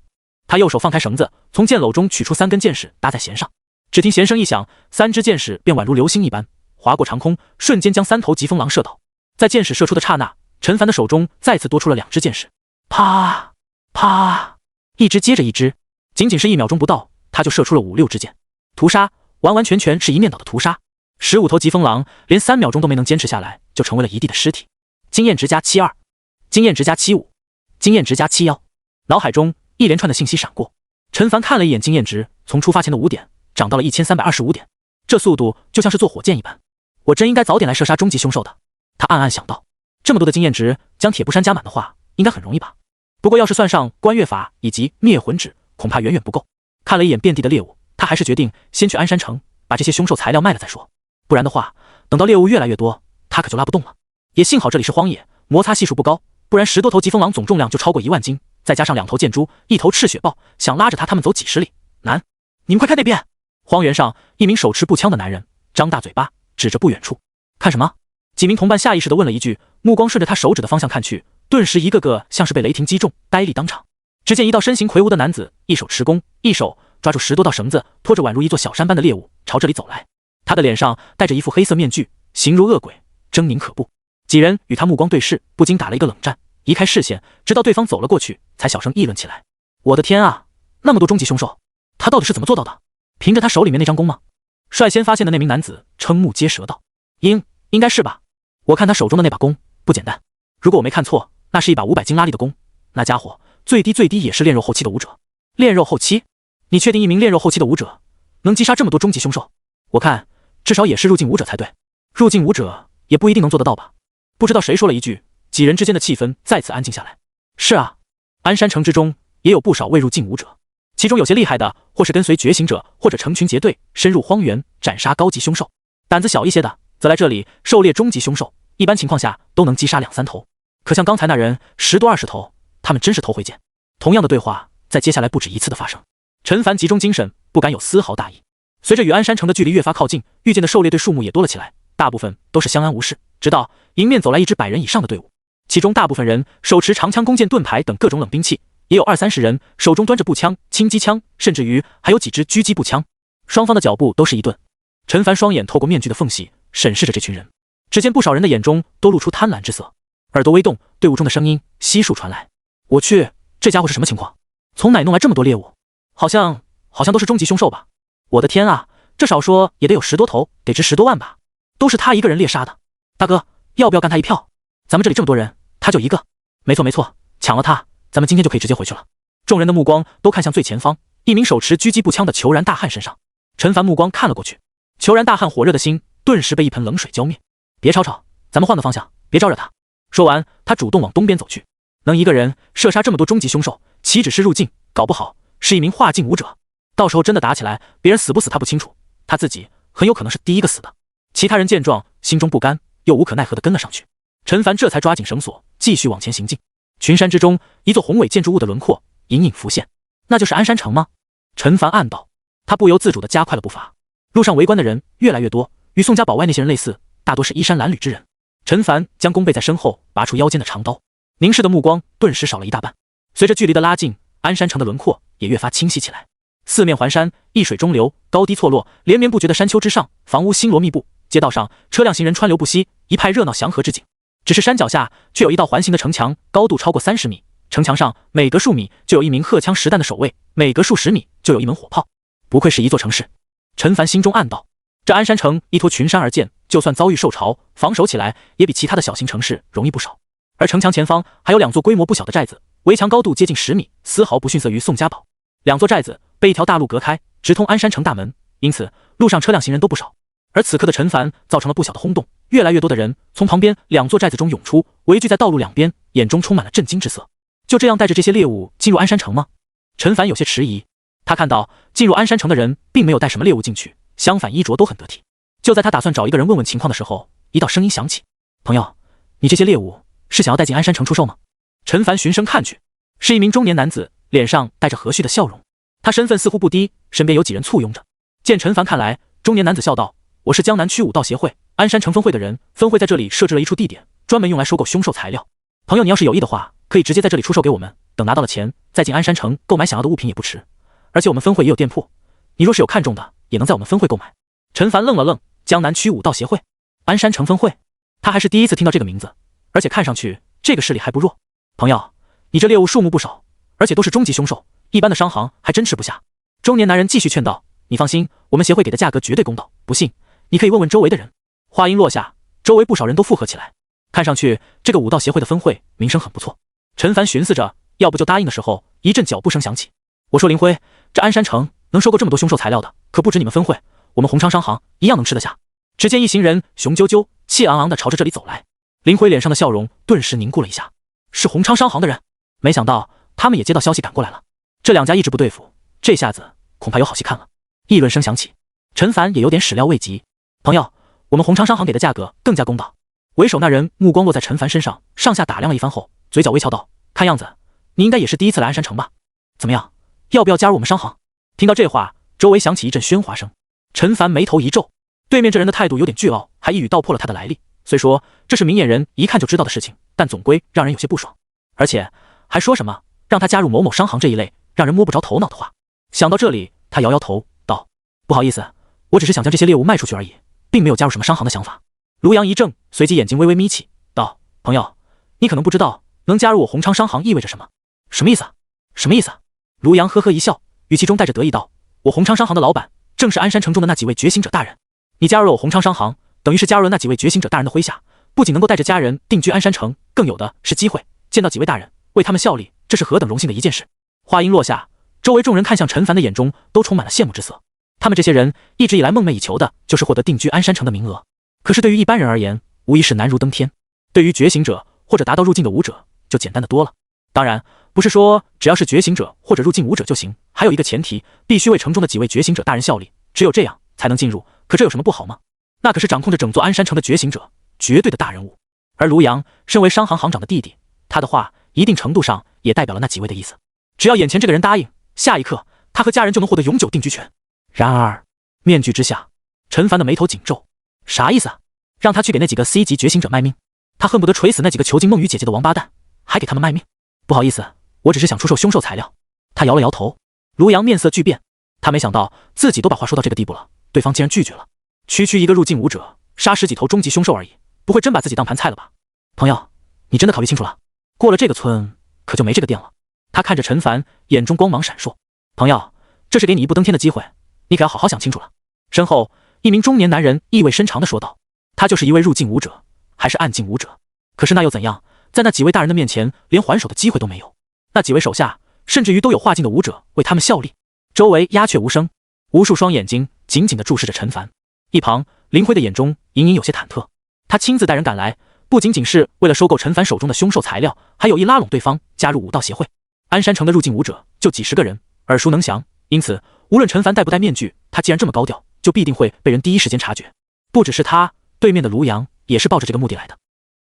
他右手放开绳子，从箭篓中取出3根箭矢搭在弦上，只听弦声一响，3支箭矢便宛如流星一般划过长空，瞬间将3头疾风狼射倒。在箭矢射出的刹那，陈凡的手中再次多出了2支箭矢，啪啪，一支接着一支，仅仅是1秒钟不到，他就射出了5-6支箭，屠杀完完全全是一面倒的屠杀。15头疾风狼连3秒钟都没能坚持下来，就成为了一地的尸体。经验值加72，经验值加75，经验值加71。脑海中一连串的信息闪过，陈凡看了一眼经验值，从出发前的5点涨到了1325点，这速度就像是坐火箭一般。我真应该早点来射杀终极凶兽的，他暗暗想到。这么多的经验值，将铁布衫加满的话，应该很容易吧？不过要是算上观月法以及灭魂指，恐怕远远不够。看了一眼遍地的猎物，他还是决定先去鞍山城把这些凶兽材料卖了再说，不然的话，等到猎物越来越多，他可就拉不动了。也幸好这里是荒野，摩擦系数不高，不然10多头疾风狼总重量就超过1万斤，再加上2头箭猪，1头赤血豹，想拉着他们走几十里难。你们快看那边！荒原上，一名手持步枪的男人张大嘴巴指着不远处，看什么？几名同伴下意识地问了一句，目光顺着他手指的方向看去，顿时一个个像是被雷霆击中，呆立当场。只见一道身形魁梧的男子，一手持弓，一手抓住10多道绳子，拖着宛如一座小山般的猎物朝这里走来。他的脸上戴着一副黑色面具，形如恶鬼，狰狞可怖。几人与他目光对视，不禁打了一个冷战，移开视线，直到对方走了过去，才小声议论起来。我的天啊，那么多终极凶兽，他到底是怎么做到的？凭着他手里面那张弓吗？率先发现的那名男子瞠目结舌道：应该是吧，我看他手中的那把弓不简单，如果我没看错，那是一把500斤拉力的弓，那家伙最低也是炼肉后期的武者。炼肉后期？你确定一名炼肉后期的武者能击杀这么多终极凶兽？我看至少也是入境武者才对，入境武者也不一定能做得到吧。不知道谁说了一句，几人之间的气氛再次安静下来。是啊，鞍山城之中也有不少未入境武者，其中有些厉害的，或是跟随觉醒者，或者成群结队深入荒原斩杀高级凶兽；胆子小一些的，则来这里狩猎中级凶兽，一般情况下都能击杀2、3头。可像刚才那人10多20头，他们真是头回见。同样的对话在接下来不止一次的发生。陈凡集中精神，不敢有丝毫大意。随着与安山城的距离越发靠近，遇见的狩猎队数目也多了起来，大部分都是相安无事。直到迎面走来一支100人以上的队伍，其中大部分人手持长枪、弓箭、盾牌等各种冷兵器，也有20、30人手中端着步枪、轻机枪，甚至于还有几支狙击步枪。双方的脚步都是一顿。陈凡双眼透过面具的缝隙审视着这群人，只见不少人的眼中都露出贪婪之色，耳朵微动，队伍中的声音悉数传来：“我去，这家伙是什么情况？从哪弄来这么多猎物？好像都是终极凶兽吧？我的天啊，这少说也得有10多头，得值10多万吧？都是他一个人猎杀的。大哥，要不要干他一票？咱们这里这么多人，他就一个。没错，抢了他，咱们今天就可以直接回去了。”众人的目光都看向最前方，一名手持狙击步枪的虬髯大汉身上。陈凡目光看了过去，虬髯大汉火热的心顿时被一盆冷水浇灭。别吵吵，咱们换个方向，别招惹他。说完，他主动往东边走去。能一个人射杀这么多终极凶兽，岂止是入境，搞不好是一名化境武者。到时候真的打起来，别人死不死他不清楚，他自己很有可能是第一个死的。其他人见状，心中不甘，又无可奈何地跟了上去。陈凡这才抓紧绳索，继续往前行进。群山之中，一座宏伟建筑物的轮廓隐隐浮现，那就是安山城吗？陈凡暗道。他不由自主地加快了步伐。路上围观的人越来越多，与宋家堡外那些人类似，大多是衣衫褴褛之人。陈凡将弓背在身后，拔出腰间的长刀，凝视的目光顿时少了一大半。随着距离的拉近，安山城的轮廓也越发清晰起来。四面环山，一水中流，高低错落，连绵不绝的山丘之上，房屋星罗密布，街道上车辆行人川流不息，一派热闹祥和之景。只是山脚下却有一道环形的城墙，高度超过30米，城墙上每隔数米就有一名荷枪实弹的守卫，每隔数十米就有一门火炮。不愧是一座城市，陈凡心中暗道。这安山城依托群山而建，就算遭遇兽潮，防守起来也比其他的小型城市容易不少。而城墙前方还有2座规模不小的寨子，围墙高度接近10米，丝毫不逊色于宋家堡。2座寨子被一条大路隔开，直通安山城大门，因此路上车辆行人都不少。而此刻的陈凡造成了不小的轰动，越来越多的人从旁边2座寨子中涌出，围聚在道路两边，眼中充满了震惊之色。就这样带着这些猎物进入安山城吗？陈凡有些迟疑。他看到进入安山城的人并没有带什么猎物进去，相反衣着都很得体。就在他打算找一个人问问情况的时候，一道声音响起：“朋友，你这些猎物是想要带进安山城出售吗？”陈凡循声看去，是一名中年男子，脸上带着和煦的笑容。他身份似乎不低，身边有几人簇拥着。见陈凡看来，中年男子笑道：“我是江南区武道协会安山城分会的人，分会在这里设置了一处地点，专门用来收购凶兽材料。朋友，你要是有意的话，可以直接在这里出售给我们，等拿到了钱，再进安山城购买想要的物品也不迟。而且我们分会也有店铺，你若是有看中的，也能在我们分会购买。”陈凡愣了愣，江南区武道协会，安山城分会，他还是第一次听到这个名字，而且看上去这个势力还不弱。朋友，你这猎物数目不少，而且都是终极凶兽，一般的商行还真吃不下。中年男人继续劝道：“你放心，我们协会给的价格绝对公道，不信你可以问问周围的人。”话音落下，周围不少人都附和起来，看上去这个武道协会的分会名声很不错。陈凡寻思着，要不就答应的时候，一阵脚步声响起：“我说林辉，这安山城能收购这么多凶兽材料的，可不止你们分会，我们鸿昌商行一样能吃得下。”只见一行人雄赳赳、气昂昂地朝着这里走来。林辉脸上的笑容顿时凝固了一下，是鸿昌商行的人，没想到他们也接到消息赶过来了。这2家一直不对付，这下子恐怕有好戏看了。议论声响起，陈凡也有点始料未及：“朋友，我们鸿昌商行给的价格更加公道。”为首那人目光落在陈凡身上，上下打量了一番后，嘴角微翘道：“看样子你应该也是第一次来安山城吧？怎么样，要不要加入我们商行？”听到这话，周围响起一阵喧哗声。陈凡眉头一皱，对面这人的态度有点倨傲，还一语道破了他的来历。虽说这是明眼人一看就知道的事情，但总归让人有些不爽，而且还说什么让他加入某某商行这一类让人摸不着头脑的话。想到这里，他摇摇头道：“不好意思，我只是想将这些猎物卖出去而已，并没有加入什么商行的想法。”卢阳一怔，随即眼睛微微眯起，道：“朋友，你可能不知道能加入我鸿昌商行意味着什么。”“什么意思？什么意思？”卢阳呵呵一笑，语气中带着得意道：“我鸿昌商行的老板正是安山城中的那几位觉醒者大人，你加入了我鸿昌商行，等于是加入了那几位觉醒者大人的麾下，不仅能够带着家人定居安山城，更有的是机会见到几位大人，为他们效力，这是何等荣幸的一件事。”话音落下，周围众人看向陈凡的眼中都充满了羡慕之色。他们这些人一直以来梦寐以求的就是获得定居安山城的名额，可是对于一般人而言，无疑是难如登天。对于觉醒者或者达到入境的武者，就简单的多了。当然，不是说只要是觉醒者或者入境武者就行，还有一个前提，必须为城中的几位觉醒者大人效力，只有这样才能进入。可这有什么不好吗？那可是掌控着整座鞍山城的觉醒者，绝对的大人物。而卢阳身为商行行长的弟弟，他的话一定程度上也代表了那几位的意思。只要眼前这个人答应，下一刻他和家人就能获得永久定居权。然而面具之下，陈凡的眉头紧皱，啥意思啊？让他去给那几个 C 级觉醒者卖命？他恨不得锤死那几个囚禁梦雨姐姐的王八蛋，还给他们卖命？不好意思，我只是想出售凶兽材料。他摇了摇头。卢阳面色巨变，他没想到自己都把话说到这个地步了，对方竟然拒绝了。区一个入境武者，杀10几头终极凶兽而已，不会真把自己当盘菜了吧？朋友，你真的考虑清楚了？过了这个村，可就没这个店了。他看着陈凡，眼中光芒闪烁。朋友，这是给你一步登天的机会，你可要好好想清楚了。身后，一名中年男人意味深长地说道。他就是一位入境武者，还是暗境武者。可是那又怎样？在那几位大人的面前，连还手的机会都没有。那几位手下，甚至于都有化境的武者为他们效力。周围鸦雀无声，无数双眼睛紧紧地注视着陈凡。一旁，林辉的眼中隐隐有些忐忑。他亲自带人赶来，不仅仅是为了收购陈凡手中的凶兽材料，还有意拉拢对方加入武道协会。鞍山城的入境武者就几十个人，耳熟能详，因此无论陈凡戴不戴面具，他既然这么高调，就必定会被人第一时间察觉。不只是他，对面的卢阳也是抱着这个目的来的。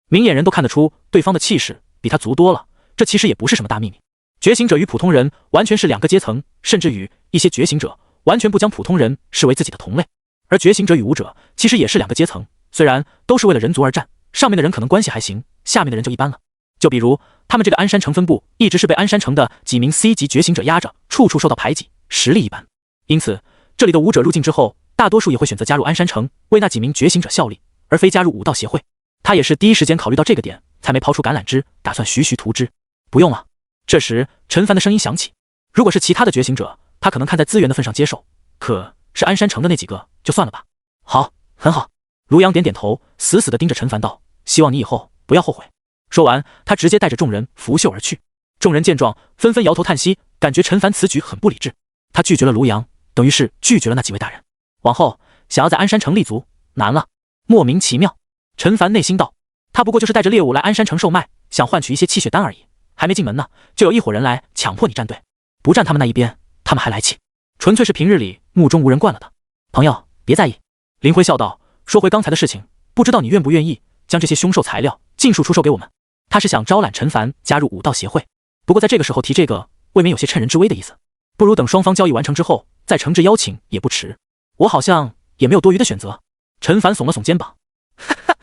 明眼人都看得出对方的气势比他足多了，这其实也不是什么大秘密。觉醒者与普通人完全是两个阶层，甚至于一些觉醒者完全不将普通人视为自己的同类。而觉醒者与武者其实也是两个阶层，虽然都是为了人族而战，上面的人可能关系还行，下面的人就一般了。就比如他们这个鞍山城分部一直是被鞍山城的几名 C 级觉醒者压着，处处受到排挤，实力一般。因此这里的武者入境之后，大多数也会选择加入鞍山城，为那几名觉醒者效力，而非加入武道协会。他也是第一时间考虑到这个点，才没抛出橄榄枝，打算徐徐图之。不用了。这时陈凡的声音响起，如果是其他的觉醒者，他可能看在资源的份上接受，可是鞍山城的那几个就算了吧。好，很好。卢阳点点头，死死地盯着陈凡道，希望你以后不要后悔。说完，他直接带着众人拂袖而去。众人见状，纷纷摇头叹息，感觉陈凡此举很不理智。他拒绝了卢阳，等于是拒绝了那几位大人。往后想要在鞍山城立足，难了。莫名其妙。陈凡内心道，他不过就是带着猎物来鞍山城售卖，想换取一些气血丹而已。还没进门呢，就有一伙人来强迫你站队，不站他们那一边，他们还来气，纯粹是平日里目中无人惯了的。朋友，别在意。林辉笑道，说回刚才的事情，不知道你愿不愿意将这些凶兽材料尽数出售给我们。他是想招揽陈凡加入武道协会，不过在这个时候提这个，未免有些趁人之危的意思。不如等双方交易完成之后，再诚挚邀请也不迟。我好像也没有多余的选择。陈凡耸了耸肩膀，哈哈。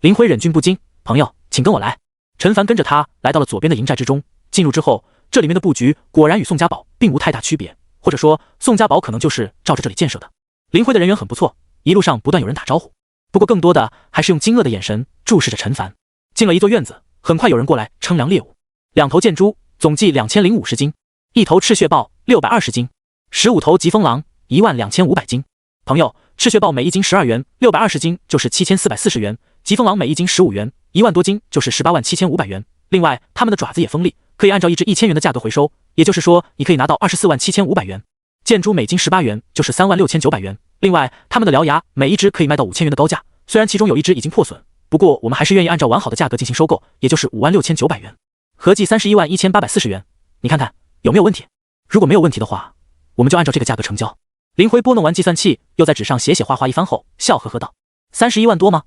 林辉忍俊不禁，朋友，请跟我来。陈凡跟着他来到了左边的营寨之中，进入之后，这里面的布局果然与宋家堡并无太大区别，或者说宋家堡可能就是照着这里建设的。林辉的人缘很不错，一路上不断有人打招呼，不过更多的还是用惊愕的眼神注视着陈凡。进了一座院子，很快有人过来称量猎物，2头箭猪总计2050斤，1头赤血豹620斤，15头疾风狼12500斤。朋友，赤血豹每一斤12元，620斤就是7440元，疾风狼每一斤15元，1万多斤就是187500元。另外，他们的爪子也锋利，可以按照一只1000元的价格回收，也就是说，你可以拿到247500元。箭猪每斤18元，就是36900元。另外，他们的獠牙每一只可以卖到5000元的高价，虽然其中有一只已经破损，不过我们还是愿意按照完好的价格进行收购，也就是56900元，合计311840元。你看看有没有问题？如果没有问题的话，我们就按照这个价格成交。林辉拨弄完计算器，又在纸上写画画一番后，笑呵呵道：“31万多吗？”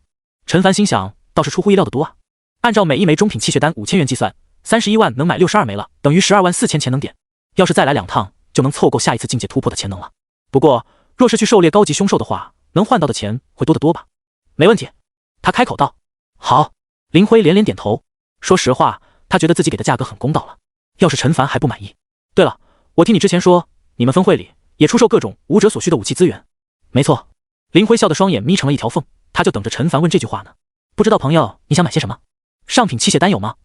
陈凡心想，倒是出乎意料的多啊。按照每一枚中品气血丹5000元计算，31万能买62枚了，等于124000潜能点。要是再来2趟，就能凑够下一次境界突破的潜能了。不过，若是去狩猎高级凶兽的话，能换到的钱会多得多吧？没问题。他开口道：“好。”林辉连连点头。说实话，他觉得自己给的价格很公道了。要是陈凡还不满意，对了，我听你之前说，你们分会里也出售各种武者所需的武器资源。没错。林辉笑的双眼眯成了一条缝，他就等着陈凡问这句话呢。不知道朋友你想买些什么？上品气血丹有吗？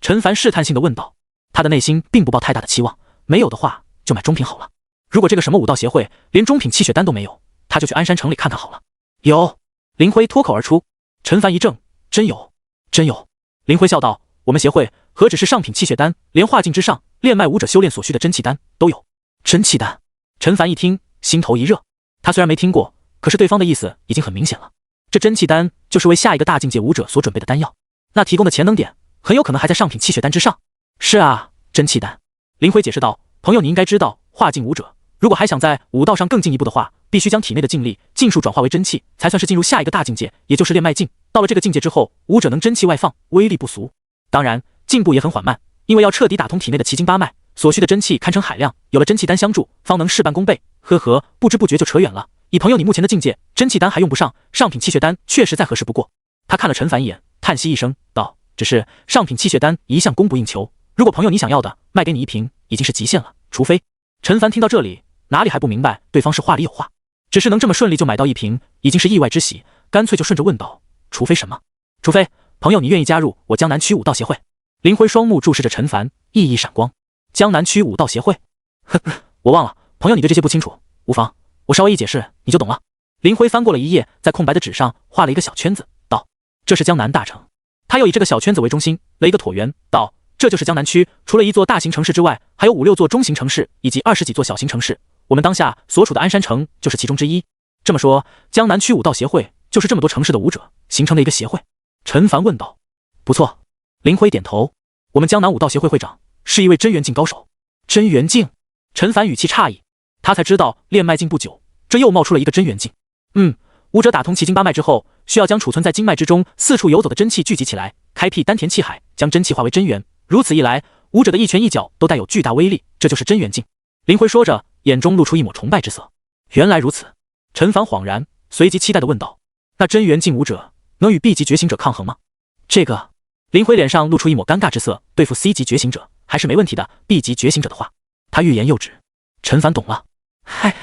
陈凡试探性的问道。他的内心并不抱太大的期望，没有的话就买中品好了。如果这个什么武道协会连中品气血丹都没有，他就去鞍山城里看看好了。有。林辉脱口而出。陈凡一怔，真有？真有。林辉笑道，我们协会何止是上品气血丹，连化境之上炼脉武者修炼所需的真气丹都有。真气丹？陈凡一听，心头一热。他虽然没听过，可是对方的意思已经很明显了。这真气丹就是为下一个大境界武者所准备的丹药，那提供的潜能点很有可能还在上品气血丹之上。是啊，真气丹。林辉解释道：“朋友，你应该知道，化境武者如果还想在武道上更进一步的话，必须将体内的劲力尽数转化为真气，才算是进入下一个大境界，也就是炼脉境。到了这个境界之后，武者能真气外放，威力不俗。当然，进步也很缓慢，因为要彻底打通体内的奇经八脉，所需的真气堪称海量，有了真气丹相助，方能事半功倍。呵呵，不知不觉就扯远了。以朋友你目前的境界，真气丹还用不上，上品气血丹确实再合适不过。”他看了陈凡一眼，叹息一声，道：“只是上品气血丹一向供不应求，如果朋友你想要的，卖给你一瓶已经是极限了，除非……”陈凡听到这里，哪里还不明白对方是话里有话，只是能这么顺利就买到一瓶，已经是意外之喜，干脆就顺着问道：“除非什么？”“除非朋友你愿意加入我江南区武道协会。”林辉双目注视着陈凡，熠熠闪光。“江南区武道协会？呵呵，我忘了，朋友你对这些不清楚，无妨，我稍微一解释你就懂了。”林辉翻过了一页，在空白的纸上画了一个小圈子，道：“这是江南大城。”他又以这个小圈子为中心了一个椭圆，道：“这就是江南区，除了一座大型城市之外，还有5、6座中型城市以及20几座小型城市。我们当下所处的鞍山城就是其中之一。这么说，江南区武道协会就是这么多城市的武者形成的一个协会？”陈凡问道。“不错。”林辉点头。“我们江南武道协会会长是一位真元境高手。”“真元境？”陈凡语气诧异，他才知道炼脉境不久，这又冒出了一个真元境。武者打通奇经八脉之后，需要将储存在经脉之中四处游走的真气聚集起来，开辟丹田气海，将真气化为真元。如此一来，武者的一拳一脚都带有巨大威力，这就是真元境。林辉说着，眼中露出一抹崇拜之色。原来如此。陈凡恍然，随即期待地问道：“那真元境武者能与 B 级觉醒者抗衡吗？”这个，林辉脸上露出一抹尴尬之色，对付 C 级觉醒者还是没问题的。B 级觉醒者的话，他欲言又止。陈凡懂了。嗨，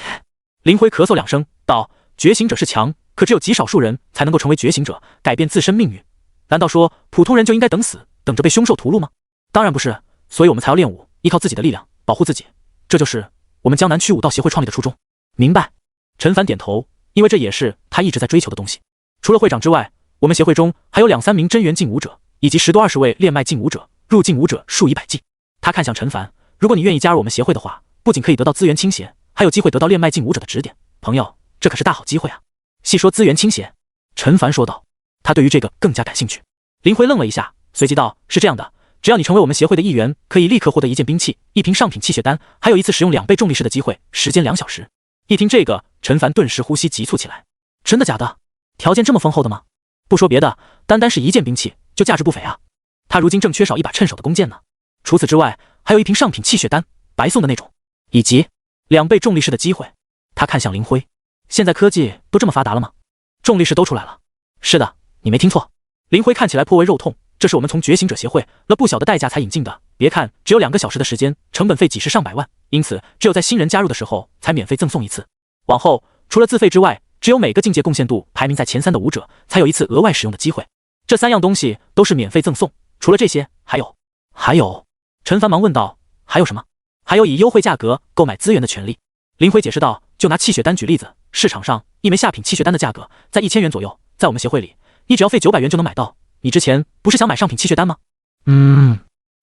林辉咳嗽2声，道：“觉醒者是强，可只有极少数人才能够成为觉醒者，改变自身命运。难道说普通人就应该等死，等着被凶兽屠戮吗？当然不是，所以我们才要练武，依靠自己的力量保护自己。这就是我们江南区武道协会创立的初衷。”明白。陈凡点头，因为这也是他一直在追求的东西。除了会长之外，我们协会中还有2、3名真元境武者，以及10多20位炼脉境武者，入境武者数以百计。他看向陈凡，如果你愿意加入我们协会的话，不仅可以得到资源倾斜，还有机会得到炼脉境武者的指点。朋友，这可是大好机会啊！细说资源倾斜，陈凡说道，他对于这个更加感兴趣。林辉愣了一下，随即道：“是这样的，只要你成为我们协会的一员，可以立刻获得1件兵器、1瓶上品气血丹，还有一次使用2倍重力士的机会，时间2小时。”一听这个，陈凡顿时呼吸急促起来。真的假的？条件这么丰厚的吗？不说别的，单是1件兵器就价值不菲啊！他如今正缺少一把趁手的弓箭呢。除此之外，还有1瓶上品气血丹，白送的那种，以及2倍重力士的机会。他看向林辉，现在科技都这么发达了吗？重力士都出来了。是的，你没听错。林辉看起来颇为肉痛，这是我们从觉醒者协会了不小的代价才引进的。别看只有2个小时的时间，成本费几十上百万，因此只有在新人加入的时候才免费赠送一次。往后除了自费之外，只有每个境界贡献度排名在前3的武者才有一次额外使用的机会。这3样东西都是免费赠送。除了这些，还有。陈凡忙问道：“还有什么？”“还有以优惠价格购买资源的权利。”林辉解释道：“就拿气血丹举例子，市场上1枚下品气血丹的价格在1000元左右，在我们协会里，你只要费900元就能买到。你之前不是想买上品气血丹吗？”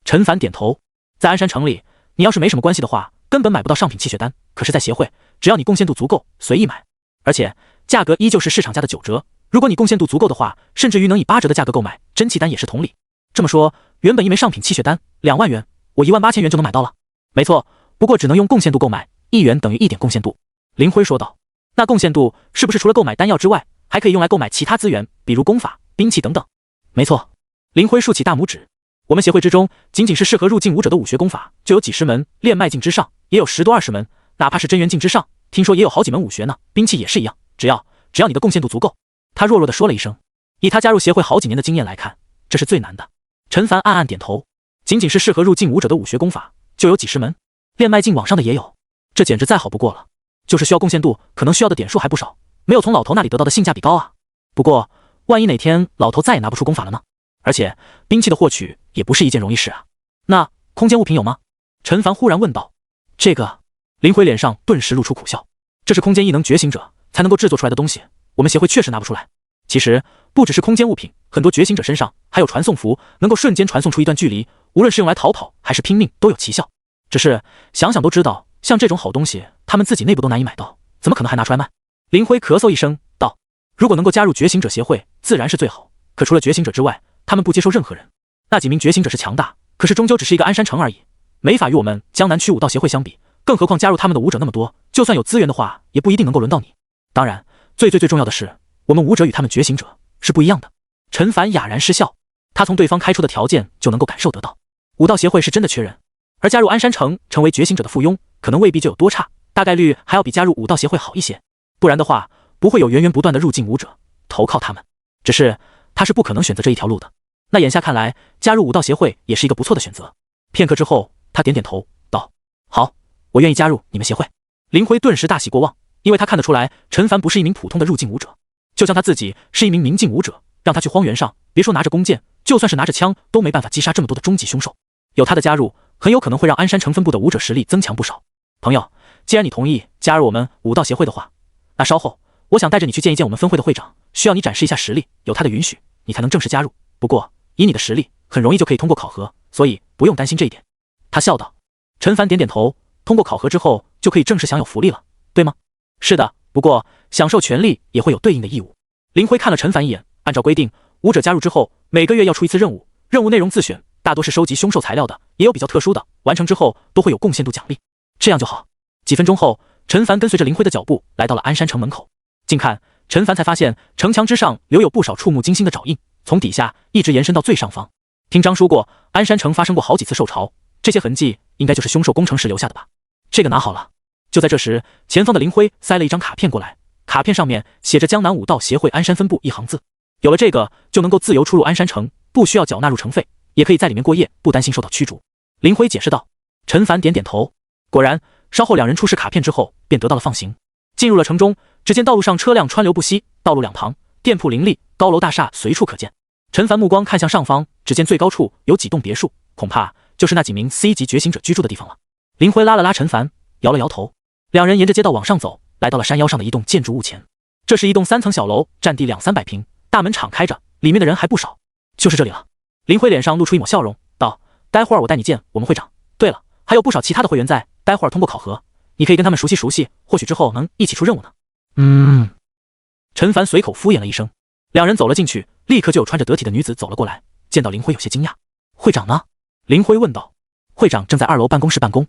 陈凡点头。在鞍山城里，你要是没什么关系的话，根本买不到上品气血丹，可是在协会，只要你贡献度足够，随意买，而且价格依旧是市场价的9折。如果你贡献度足够的话，甚至于能以8折的价格购买。真气丹也是同理。这么说，原本1枚上品气血丹2万元，我18000元就能买到了。没错，不过只能用贡献度购买，1元等于1点贡献度。林辉说道。那贡献度是不是除了购买丹药之外，还可以用来购买其他资源，比如功法、兵器等等？没错。林辉竖起大拇指。我们协会之中，仅仅是适合入境武者的武学功法就有几十门，炼脉境之上也有10多20门，哪怕是真元境之上，听说也有好几门武学呢。兵器也是一样，只要你的贡献度足够。他弱弱地说了一声。以他加入协会好几年的经验来看，这是最难的。陈凡暗暗点头。仅仅是适合入境武者的武学功法就有几十门，炼脉境往上的也有，这简直再好不过了。就是需要贡献度，可能需要的点数还不少，没有从老头那里得到的性价比高啊。不过万一哪天老头再也拿不出功法了呢？而且兵器的获取也不是一件容易事啊。那空间物品有吗？陈凡忽然问道。这个，林辉脸上顿时露出苦笑。这是空间异能觉醒者才能够制作出来的东西，我们协会确实拿不出来。其实不只是空间物品，很多觉醒者身上还有传送符，能够瞬间传送出一段距离，无论是用来逃跑还是拼命都有奇效。只是想想都知道，像这种好东西他们自己内部都难以买到，怎么可能还拿出来卖？林辉咳嗽一声道：“如果能够加入觉醒者协会自然是最好，可除了觉醒者之外，他们不接受任何人。那几名觉醒者是强大，可是终究只是一个鞍山城而已，没法与我们江南区武道协会相比，更何况加入他们的武者那么多，就算有资源的话，也不一定能够轮到你。当然，最重要的是，我们武者与他们觉醒者是不一样的。陈凡哑然失笑，他从对方开出的条件就能够感受得到，武道协会是真的缺人，而加入鞍山城成为觉醒者的附庸，可能未必就有多差，大概率还要比加入武道协会好一些。不然的话，不会有源源不断的入境武者投靠他们。只是他是不可能选择这一条路的。那眼下看来，加入武道协会也是一个不错的选择。片刻之后，他点点头，道：“好，我愿意加入你们协会。”林辉顿时大喜过望，因为他看得出来，陈凡不是一名普通的入境武者，就像他自己是一名明镜武者，让他去荒原上，别说拿着弓箭，就算是拿着枪，都没办法击杀这么多的终极凶兽。有他的加入，很有可能会让鞍山城分部的武者实力增强不少。朋友，既然你同意加入我们武道协会的话，那稍后我想带着你去见一见我们分会的会长，需要你展示一下实力，有他的允许，你才能正式加入。不过以你的实力，很容易就可以通过考核，所以不用担心这一点。他笑道。陈凡点点头，通过考核之后就可以正式享有福利了，对吗？是的，不过享受权利也会有对应的义务。林辉看了陈凡一眼，按照规定，武者加入之后，每个月要出一次任务，任务内容自选，大多是收集凶兽材料的，也有比较特殊的，完成之后都会有贡献度奖励，这样就好。几分钟后，陈凡跟随着林辉的脚步来到了鞍山城门口。近看，陈凡才发现城墙之上留有不少触目惊心的爪印，从底下一直延伸到最上方。听张叔过，鞍山城发生过好几次兽潮，这些痕迹应该就是凶兽攻城时留下的吧？这个拿好了。就在这时，前方的林辉塞了一张卡片过来，卡片上面写着江南武道协会鞍山分部一行字。有了这个，就能够自由出入鞍山城，不需要缴纳入城费，也可以在里面过夜，不担心受到驱逐。林辉解释道。陈凡点点头。果然，稍后两人出示卡片之后，便得到了放行。进入了城中，只见道路上车辆川流不息，道路两旁店铺林立，高楼大厦随处可见。陈凡目光看向上方，只见最高处有几栋别墅，恐怕就是那几名 C 级觉醒者居住的地方了。林辉拉了拉陈凡，摇了摇头。两人沿着街道往上走，来到了山腰上的一栋建筑物前。这是一栋3层小楼，占地200-300平，大门敞开着，里面的人还不少。就是这里了。林辉脸上露出一抹笑容，道：“待会儿我带你见我们会长。对了，还有不少其他的会员在，待会儿通过考核，你可以跟他们熟悉熟悉，或许之后能一起出任务呢。”陈凡随口敷衍了一声。两人走了进去，立刻就有穿着得体的女子走了过来，见到林辉有些惊讶。会长呢？林辉问道。会长正在2楼办公室办公。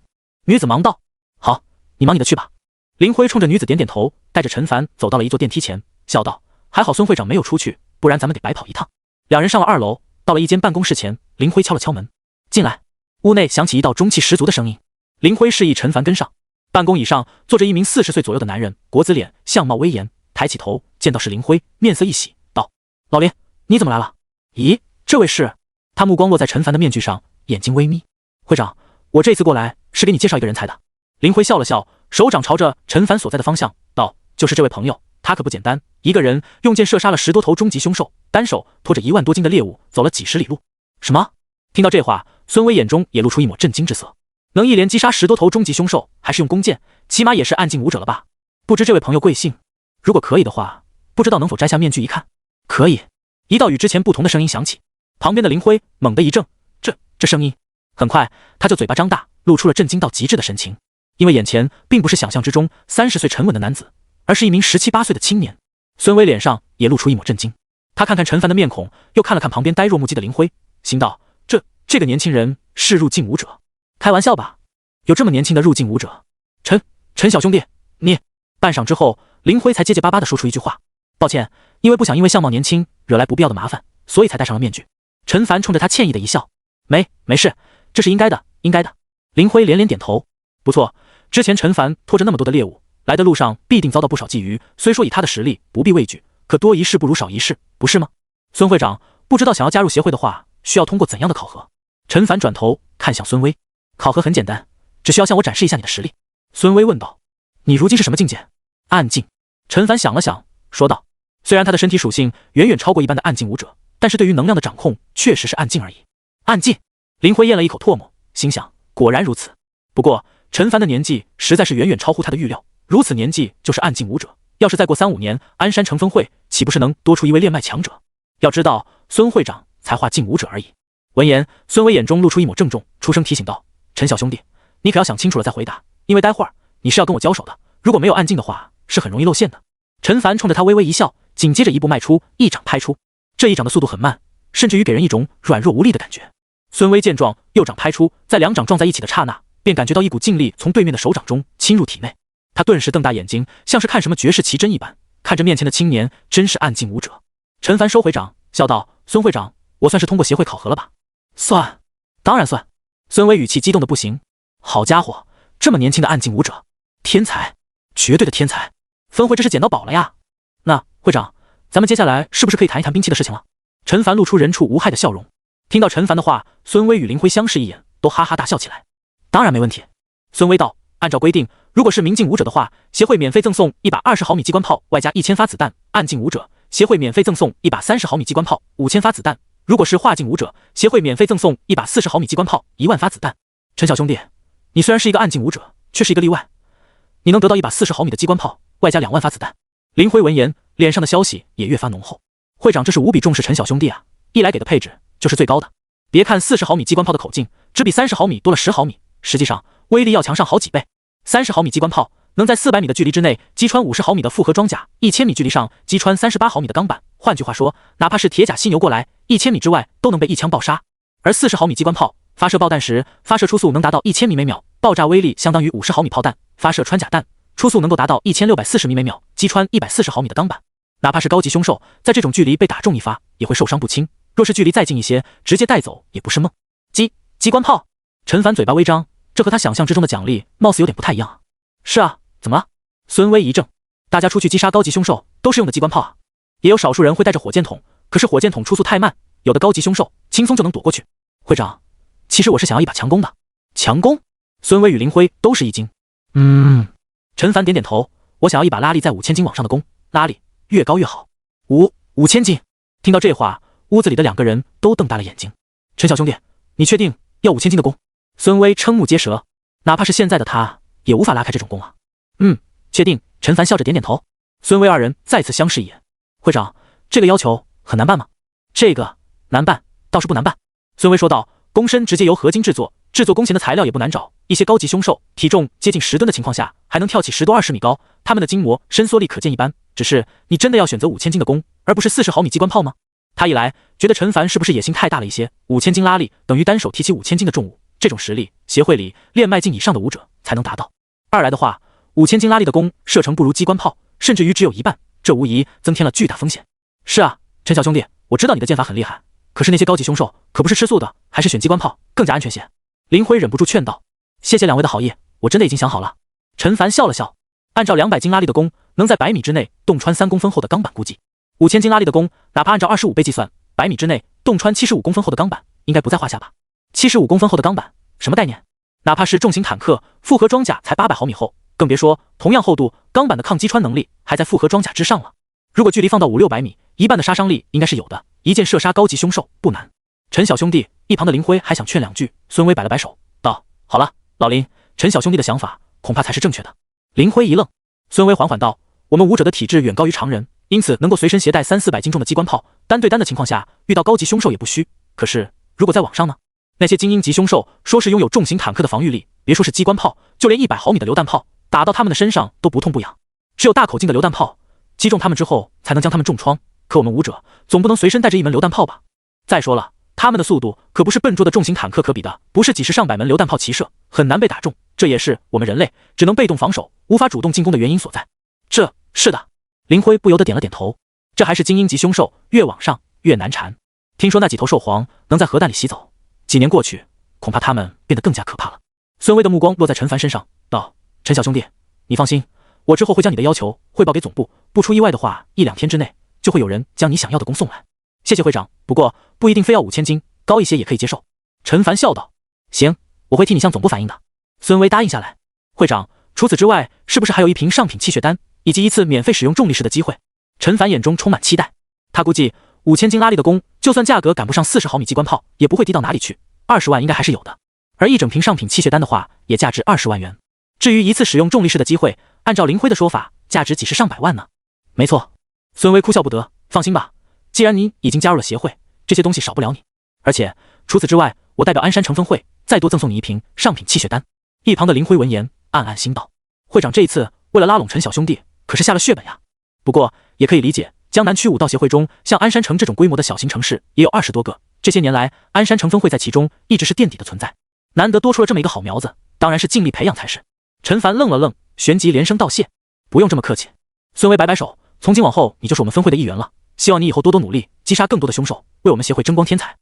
女子忙道。好，你忙你的去吧。林辉冲着女子点点头，带着陈凡走到了一座电梯前，笑道：“还好孙会长没有出去，不然咱们得白跑一趟。”两人上了2楼，到了一间办公室前，林辉敲了敲门。进来。屋内响起一道中气十足的声音。林辉示意陈凡跟上。办公椅上坐着一名40岁左右的男人，国子脸，相貌威严，抬起头见到是林辉，面色一喜，道：“老林，你怎么来了？”“咦，这位是？”他目光落在陈凡的面具上，眼睛微眯。“会长，我这次过来是给你介绍一个人才的。”林辉笑了笑，手掌朝着陈凡所在的方向，道：“就是这位朋友，他可不简单，一个人用箭射杀了10多头终极凶兽，单手拖着1万多斤的猎物，走了几十里路。”“什么？”听到这话，孙威眼中也露出一抹震惊之色。能一连击杀10多头终极凶兽，还是用弓箭，起码也是暗境武者了吧？不知这位朋友贵姓？如果可以的话，不知道能否摘下面具一看？可以。一道与之前不同的声音响起，旁边的林辉猛地一怔，这声音。很快，他就嘴巴张大，露出了震惊到极致的神情，因为眼前并不是想象之中30岁沉稳的男子，而是一名17、18岁的青年。孙威脸上也露出一抹震惊，他看看陈凡的面孔，又看了看旁边呆若木鸡的林辉，心道：这个年轻人是入境武者？开玩笑吧，有这么年轻的入境武者？陈小兄弟，你……半晌之后，林辉才结结巴巴地说出一句话：“抱歉，因为不想因为相貌年轻惹来不必要的麻烦，所以才戴上了面具。”陈凡冲着他歉意的一笑：“没事，这是应该的，应该的。”林辉连连点头：“不错，之前陈凡拖着那么多的猎物，来的路上必定遭到不少觊觎，虽说以他的实力不必畏惧，可多一事不如少一事，不是吗？孙会长，不知道想要加入协会的话，需要通过怎样的考核？”陈凡转头看向孙威：“考核很简单，只需要向我展示一下你的实力。”孙威问道：“你如今是什么境界？”“暗境。”陈凡想了想，说道：“虽然他的身体属性远远超过一般的暗境武者，但是对于能量的掌控确实是暗境而已。”“暗境。”林辉咽了一口唾沫，心想：果然如此。不过陈凡的年纪实在是远远超乎他的预料，如此年纪就是暗境武者，要是再过3-5年，鞍山城分会岂不是能多出一位炼脉强者？要知道，孙会长才化境武者而已。闻言，孙威眼中露出一抹郑重，出声提醒道：“陈小兄弟，你可要想清楚了再回答，因为待会儿你是要跟我交手的，如果没有暗境的话，是很容易露馅的。”陈凡冲着他微微一笑，紧接着一步迈出，一掌拍出。这一掌的速度很慢，甚至于给人一种软弱无力的感觉。孙威见状，右掌拍出，在两掌撞在一起的刹那，便感觉到一股劲力从对面的手掌中侵入体内。他顿时瞪大眼睛，像是看什么绝世奇珍一般，看着面前的青年，真是暗劲武者。陈凡收回掌，笑道：“孙会长，我算是通过协会考核了吧？”“算，当然算。”孙威语气激动的不行。好家伙，这么年轻的暗劲武者，天才，绝对的天才！分会这是捡到宝了呀！那会长，咱们接下来是不是可以谈一谈兵器的事情了？陈凡露出人畜无害的笑容。听到陈凡的话，孙威与林辉相视一眼，都哈哈大笑起来。当然没问题。孙威道：“按照规定，如果是明镜武者的话，协会免费赠送一把20毫米机关炮，外加1000发子弹；暗镜武者，协会免费赠送一把30毫米机关炮，5000发子弹。如果是化镜武者，协会免费赠送一把40毫米机关炮，10000发子弹。陈小兄弟，你虽然是一个暗镜武者，却是一个例外，你能得到一把40毫米的机关炮，外加2万发子弹。”林辉闻言，脸上的消息也越发浓厚。会长这是无比重视陈小兄弟啊，一来给的配置就是最高的。别看40毫米机关炮的口径只比30毫米多了10毫米，实际上威力要强上好几倍。30毫米机关炮能在400米的距离之内击穿50毫米的复合装甲，1000米距离上击穿38毫米的钢板。换句话说，哪怕是铁甲犀牛过来，1000米之外都能被一枪爆杀。而40毫米机关炮发射爆弹时，发射初速能达到1000米每秒，爆炸威力相当于50毫米炮弹。发射穿甲弹，初速能够达到1640米每秒，击穿140毫米的钢板。哪怕是高级凶兽，在这种距离被打中一发，也会受伤不轻。若是距离再近一些，直接带走也不是梦。机关炮，陈凡嘴巴微张，这和他想象之中的奖励貌似有点不太一样啊。是啊，怎么了？孙威一怔，大家出去击杀高级凶兽都是用的机关炮啊，也有少数人会带着火箭筒，可是火箭筒出速太慢，有的高级凶兽轻松就能躲过去。会长，其实我是想要一把强攻的。强攻？孙威与林辉都是一惊。陈凡点点头，我想要一把拉力在5000斤往上的弓，拉力越高越好。5000斤？听到这话，屋子里的两个人都瞪大了眼睛。陈小兄弟，你确定要5000斤的弓？孙威瞠目结舌，哪怕是现在的他也无法拉开这种弓啊。确定。陈凡笑着点点头。孙威二人再次相视一眼。会长，这个要求很难办吗？这个难办倒是不难办。孙威说道，弓身直接由合金制作，制作弓弦的材料也不难找。一些高级凶兽体重接近10吨的情况下，还能跳起10多20米高，他们的筋膜伸缩力可见一斑。只是你真的要选择5000斤的弓，而不是40毫米机关炮吗？他一来觉得陈凡是不是野心太大了一些，5000斤拉力等于单手提起5000斤的重物，这种实力协会里练迈进以上的武者才能达到。二来的话，5000斤拉力的弓射程不如机关炮，甚至于只有一半，这无疑增添了巨大风险。是啊，陈小兄弟，我知道你的剑法很厉害，可是那些高级凶兽可不是吃素的，还是选机关炮更加安全些。林辉忍不住劝道。谢谢两位的好意，我真的已经想好了。陈凡笑了笑，按照200斤拉力的弓，能在100米之内洞穿3公分厚的钢板，估计5000斤拉力的弓，哪怕按照25倍计算，100米之内洞穿75公分厚的钢板，应该不在话下吧？75公分厚的钢板，什么概念？哪怕是重型坦克，复合装甲才800毫米厚，更别说同样厚度，钢板的抗击穿能力还在复合装甲之上了。如果距离放到500-600米，一半的杀伤力应该是有的，一箭射杀高级凶兽不难。陈小兄弟，一旁的林辉还想劝两句，孙威摆了摆手，道：“好了，老林，陈小兄弟的想法恐怕才是正确的。”林辉一愣，孙威缓缓道：“我们武者的体质远高于常人，因此能够随身携带300-400斤重的机关炮，单对单的情况下，遇到高级凶兽也不虚。可是如果在网上呢？那些精英级凶兽说是拥有重型坦克的防御力，别说是机关炮，就连100毫米的榴弹炮打到他们的身上都不痛不痒。只有大口径的榴弹炮击中他们之后，才能将他们重创。可我们武者总不能随身带着一门榴弹炮吧？再说了，他们的速度可不是笨拙的重型坦克可比的，不是几十上百门榴弹炮齐射，很难被打中。这也是我们人类只能被动防守，无法主动进攻的原因所在。是的，林辉不由得点了点头。这还是精英级凶兽，越往上越难缠。听说那几头兽皇能在核弹里洗走，几年过去，恐怕他们变得更加可怕了。孙威的目光落在陈凡身上，道：“陈小兄弟，你放心，我之后会将你的要求汇报给总部，不出意外的话，1-2天之内就会有人将你想要的弓送来。”谢谢会长，不过不一定非要5000斤，高一些也可以接受。陈凡笑道：“行，我会替你向总部反映的。”孙威答应下来。会长，除此之外，是不是还有一瓶上品气血丹，以及一次免费使用重力士的机会？陈凡眼中充满期待。他估计5000斤拉力的弓，就算价格赶不上40毫米机关炮，也不会低到哪里去，20万应该还是有的。而一整瓶上品气血丹的话，也价值20万元。至于一次使用重力士的机会，按照林辉的说法，价值几十上百万呢。没错，孙威哭笑不得。放心吧，既然你已经加入了协会，这些东西少不了你。而且除此之外，我代表鞍山城分会再多赠送你一瓶上品气血丹。一旁的林辉闻言暗暗心道：会长这一次为了拉拢陈小兄弟，可是下了血本呀。不过也可以理解，江南区武道协会中，像鞍山城这种规模的小型城市也有20多个，这些年来，鞍山城分会在其中一直是垫底的存在，难得多出了这么一个好苗子，当然是尽力培养才是。陈凡愣了愣，旋即连声道谢：“不用这么客气。”孙威摆摆手：“从今往后，你就是我们分会的一员了。希望你以后多多努力，击杀更多的凶手，为我们协会争光添彩。”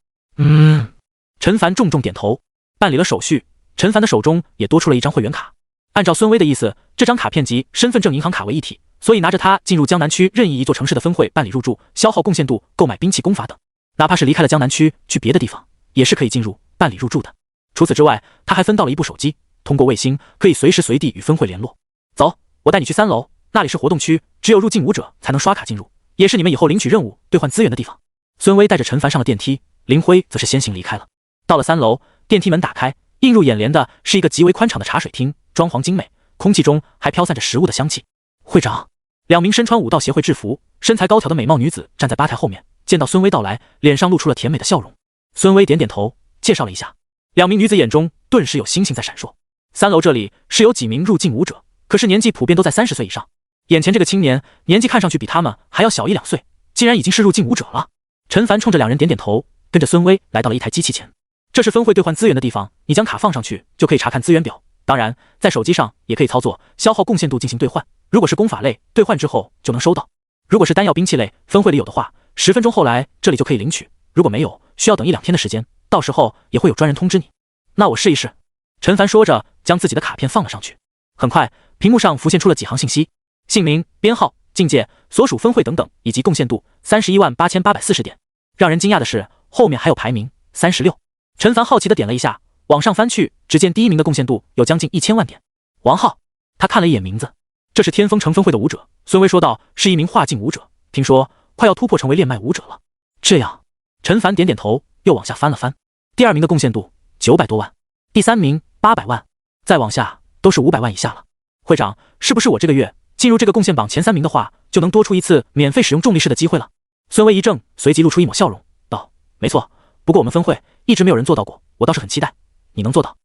陈凡重重点头。办理了手续，陈凡的手中也多出了一张会员卡。按照孙威的意思，这张卡片集身份证、银行卡为一体，所以拿着它进入江南区任意一座城市的分会办理入住、消耗贡献度、购买兵器功法等，哪怕是离开了江南区去别的地方，也是可以进入办理入住的。除此之外，他还分到了一部手机，通过卫星可以随时随地与分会联络。走，我带你去3楼，那里是活动区，只有入境武者才能刷卡进入，也是你们以后领取任务、兑换资源的地方。孙威带着陈凡上了电梯，林辉则是先行离开了。到了3楼，电梯门打开，映入眼帘的是一个极为宽敞的茶水厅，装潢精美，空气中还飘散着食物的香气。会长，2名身穿武道协会制服、身材高挑的美貌女子站在吧台后面，见到孙威到来，脸上露出了甜美的笑容。孙威点点头，介绍了一下，2名女子眼中顿时有星星在闪烁。3楼这里是有几名入境武者，可是年纪普遍都在30岁以上，眼前这个青年年纪看上去比他们还要小1-2岁，竟然已经是入境武者了。陈凡冲着2人点点头，跟着孙威来到了一台机器前。这是分会兑换资源的地方，你将卡放上去就可以查看资源表，当然在手机上也可以操作消耗贡献度进行兑换。如果是功法类，兑换之后就能收到；如果是丹药兵器类，分会里有的话，10分钟后来这里就可以领取；如果没有，需要等1-2天的时间，到时候也会有专人通知你。那我试一试。陈凡说着，将自己的卡片放了上去。很快，屏幕上浮现出了几行信息：姓名、编号、境界、所属分会等等，以及贡献度318840点。让人惊讶的是，后面还有排名36。陈凡好奇地点了一下，往上翻去，只见第1名的贡献度有将近1000万点。王浩，他看了一眼名字，这是天风城分会的武者。孙威说道，是一名化境武者，听说快要突破成为炼脉武者了。这样，陈凡点点头，又往下翻了翻。第2名的贡献度900多万，第3名800万，再往下都是500万以下了。会长，是不是我这个月进入这个贡献榜前3名的话，就能多出一次免费使用重力士的机会了？孙威一怔，随即露出一抹笑容，道：没错，不过我们分会一直没有人做到过，我倒是很期待你能做到。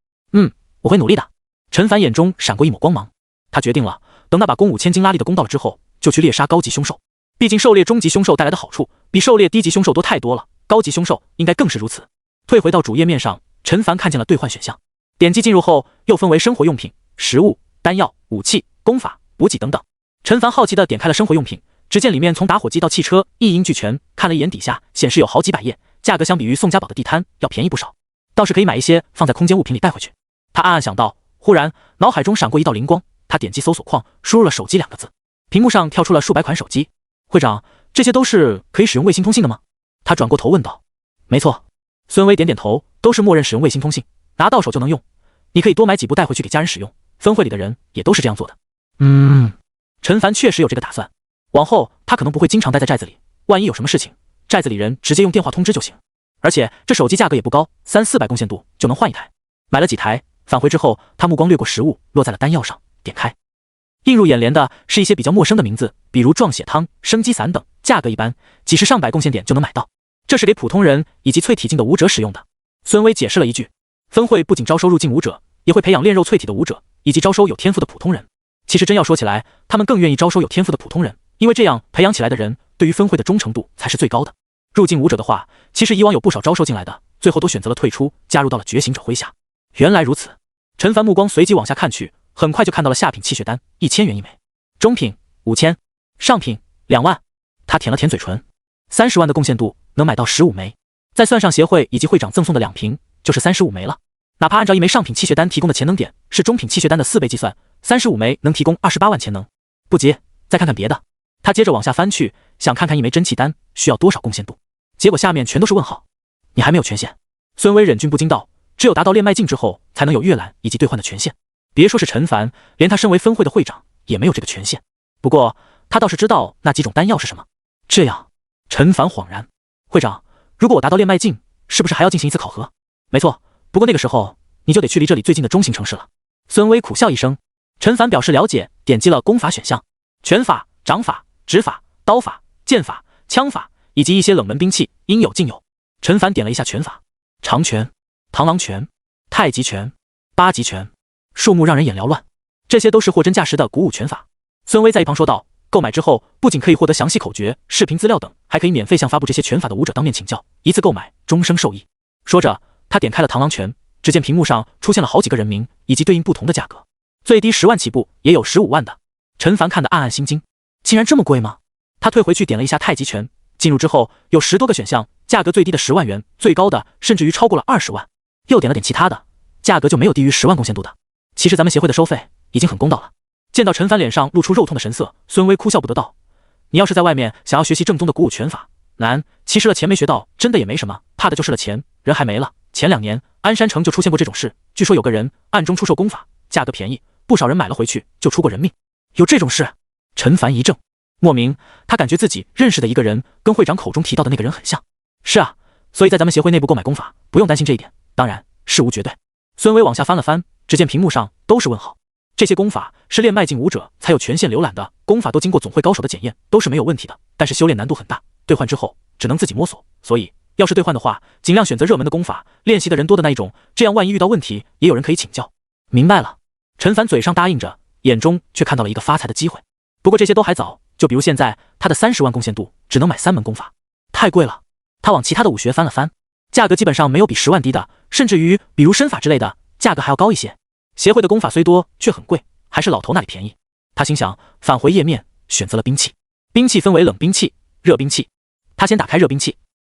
我会努力的。陈凡眼中闪过一抹光芒，他决定了，等那把弓武千斤拉力的弓到了之后，就去猎杀高级凶兽。毕竟狩猎中级凶兽带来的好处比狩猎低级凶兽多太多了，高级凶兽应该更是如此。退回到主页面上，陈凡看见了兑换选项，点击进入后，又分为生活用品、食物、丹药、武器、功法、补给等等。陈凡好奇地点开了生活用品，只见里面从打火机到汽车一应俱全，看了一眼底下显示有好几百页，价格相比于宋家堡的地摊要便宜不少，倒是可以买一些放在空间物品里带回去。他暗暗想到，忽然脑海中闪过一道灵光，他点击搜索框，输入了手机2个字，屏幕上跳出了数百款手机。会长，这些都是可以使用卫星通信的吗？他转过头问道。没错。孙威点点头，都是默认使用卫星通信，拿到手就能用，你可以多买几部带回去给家人使用，分会里的人也都是这样做的。陈凡确实有这个打算，往后他可能不会经常待在寨子里，万一有什么事情，寨子里人直接用电话通知就行。而且这手机价格也不高，300-400贡献度就能换一台。买了几台，返回之后，他目光掠过食物，落在了丹药上，点开。映入眼帘的是一些比较陌生的名字，比如壮血汤、生机散等，价格一般，几十上百贡献点就能买到。这是给普通人以及淬体境的武者使用的。孙威解释了一句，分会不仅招收入境武者，也会培养炼肉淬体的武者，以及招收有天赋的普通人。其实真要说起来，他们更愿意招收有天赋的普通人，因为这样培养起来的人对于分会的忠诚度才是最高的。入境武者的话，其实以往有不少招收进来的，最后都选择了退出，加入到了觉醒者麾下。原来如此，陈凡目光随即往下看去，很快就看到了下品气血丹1000元一枚，中品5000，上品2万。他舔了舔嘴唇，30万的贡献度能买到15枚，再算上协会以及会长赠送的2瓶，就是35枚了。哪怕按照一枚上品气血丹提供的潜能点是中品气血丹的4倍计算，35枚能提供28万潜能。不急，再看看别的。他接着往下翻去，想看看一枚真气丹需要多少贡献度，结果下面全都是问号。你还没有权限。孙威忍俊不禁道，只有达到炼脉境之后，才能有阅览以及兑换的权限。别说是陈凡，连他身为分会的会长也没有这个权限。不过他倒是知道那几种丹药是什么。这样，陈凡恍然，会长，如果我达到炼脉境，是不是还要进行一次考核？没错，不过那个时候你就得去离这里最近的中型城市了。孙威苦笑一声。陈凡表示了解，点击了功法选项，拳法、掌法、指法、刀法、剑法、枪法以及一些冷门兵器，应有尽有。陈凡点了一下拳法，长拳、螳螂拳、太极拳、八极拳，数目让人眼缭乱，这些都是货真价实的古武拳法。孙威在一旁说道，购买之后不仅可以获得详细口诀、视频资料等，还可以免费向发布这些拳法的武者当面请教，一次购买终生受益。说着，他点开了螳螂拳，只见屏幕上出现了好几个人名以及对应不同的价格，最低10万起步，也有15万的。陈凡看得暗暗心惊，竟然这么贵吗？他退回去点了一下太极拳，进入之后有10多个选项，价格最低的10万元，最高的甚至于超过了20万。又点了点其他的，价格就没有低于10万贡献度的。其实咱们协会的收费已经很公道了。见到陈凡脸上露出肉痛的神色，孙威哭笑不得道：“你要是在外面想要学习正宗的鼓舞拳法，难，其实了钱没学到，真的也没什么，怕的就是了钱，人还没了。前2年鞍山城就出现过这种事，据说有个人暗中出售功法，价格便宜，不少人买了回去就出过人命。有这种事？”陈凡一怔，莫名他感觉自己认识的一个人跟会长口中提到的那个人很像。是啊，所以在咱们协会内部购买功法，不用担心这一点，当然事无绝对。孙威往下翻了翻，只见屏幕上都是问号。这些功法是练迈进武者才有权限浏览的，功法都经过总会高手的检验，都是没有问题的，但是修炼难度很大，兑换之后只能自己摸索，所以要是兑换的话，尽量选择热门的功法，练习的人多的那一种，这样万一遇到问题也有人可以请教。明白了。陈凡嘴上答应着，眼中却看到了一个发财的机会。不过这些都还早，就比如现在他的30万贡献度只能买3门功法，太贵了。他往其他的武学翻了翻，价格基本上没有比10万低的，甚至于比如身法之类的，价格还要高一些。协会的功法虽多，却很贵，还是老头那里便宜。他心想，返回页面，选择了兵器。兵器分为冷兵器、热兵器。他先打开热兵器，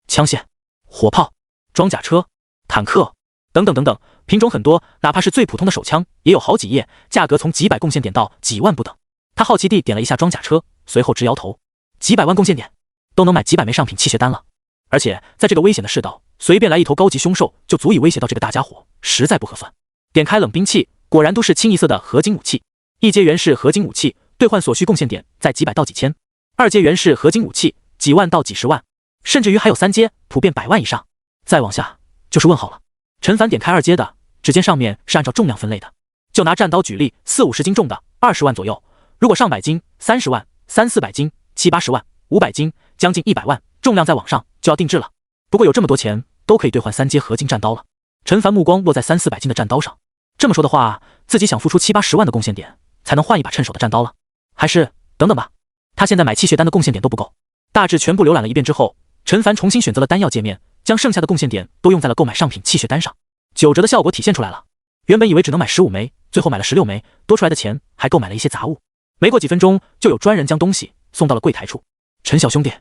枪械、火炮、装甲车、坦克等等等等，品种很多，哪怕是最普通的手枪也有好几页，价格从几百贡献点到几万不等。他好奇地点了一下装甲车，随后直摇头，几百万贡献点都能买几百枚上品器械单了。而且在这个危险的世道，随便来一头高级凶兽就足以威胁到这个大家伙，实在不合算。点开冷兵器，果然都是清一色的合金武器。1阶原式合金武器兑换所需贡献点在几百到几千，2阶原式合金武器几万到几十万，甚至于还有3阶普遍100万以上。再往下就是问号了。陈凡点开2阶的，只见上面是按照重量分类的。就拿战刀举例，40-50斤重的20万左右，如果上百斤30万，300-400斤70-80万，500斤将近100万，重量再往上就要定制了。不过有这么多钱都可以兑换3阶合金战刀了。陈凡目光落在300-400斤的战刀上，这么说的话，自己想付出70-80万的贡献点才能换一把趁手的战刀了，还是等等吧。他现在买器械单的贡献点都不够。大致全部浏览了一遍之后，陈凡重新选择了单药界面，将剩下的贡献点都用在了购买上品器械单上，9折的效果体现出来了。原本以为只能买15枚，最后买了16枚，多出来的钱还购买了一些杂物。没过几分钟，就有专人将东西送到了柜台处。陈小兄弟，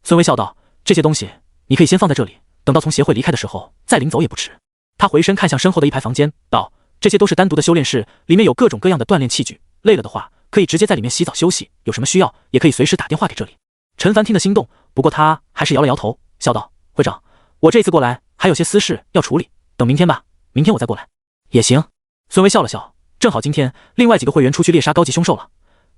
孙威笑道：“这些东西你可以先放在这里，等到从协会离开的时候再领走也不迟。”他回身看向身后的一排房间，道：“这些都是单独的修炼室，里面有各种各样的锻炼器具，累了的话可以直接在里面洗澡休息，有什么需要也可以随时打电话给这里。”陈凡听得心动，不过他还是摇了摇头，笑道：“会长，我这次过来还有些私事要处理，等明天吧，明天我再过来。”也行。孙威笑了笑，正好今天另外几个会员出去猎杀高级凶兽了，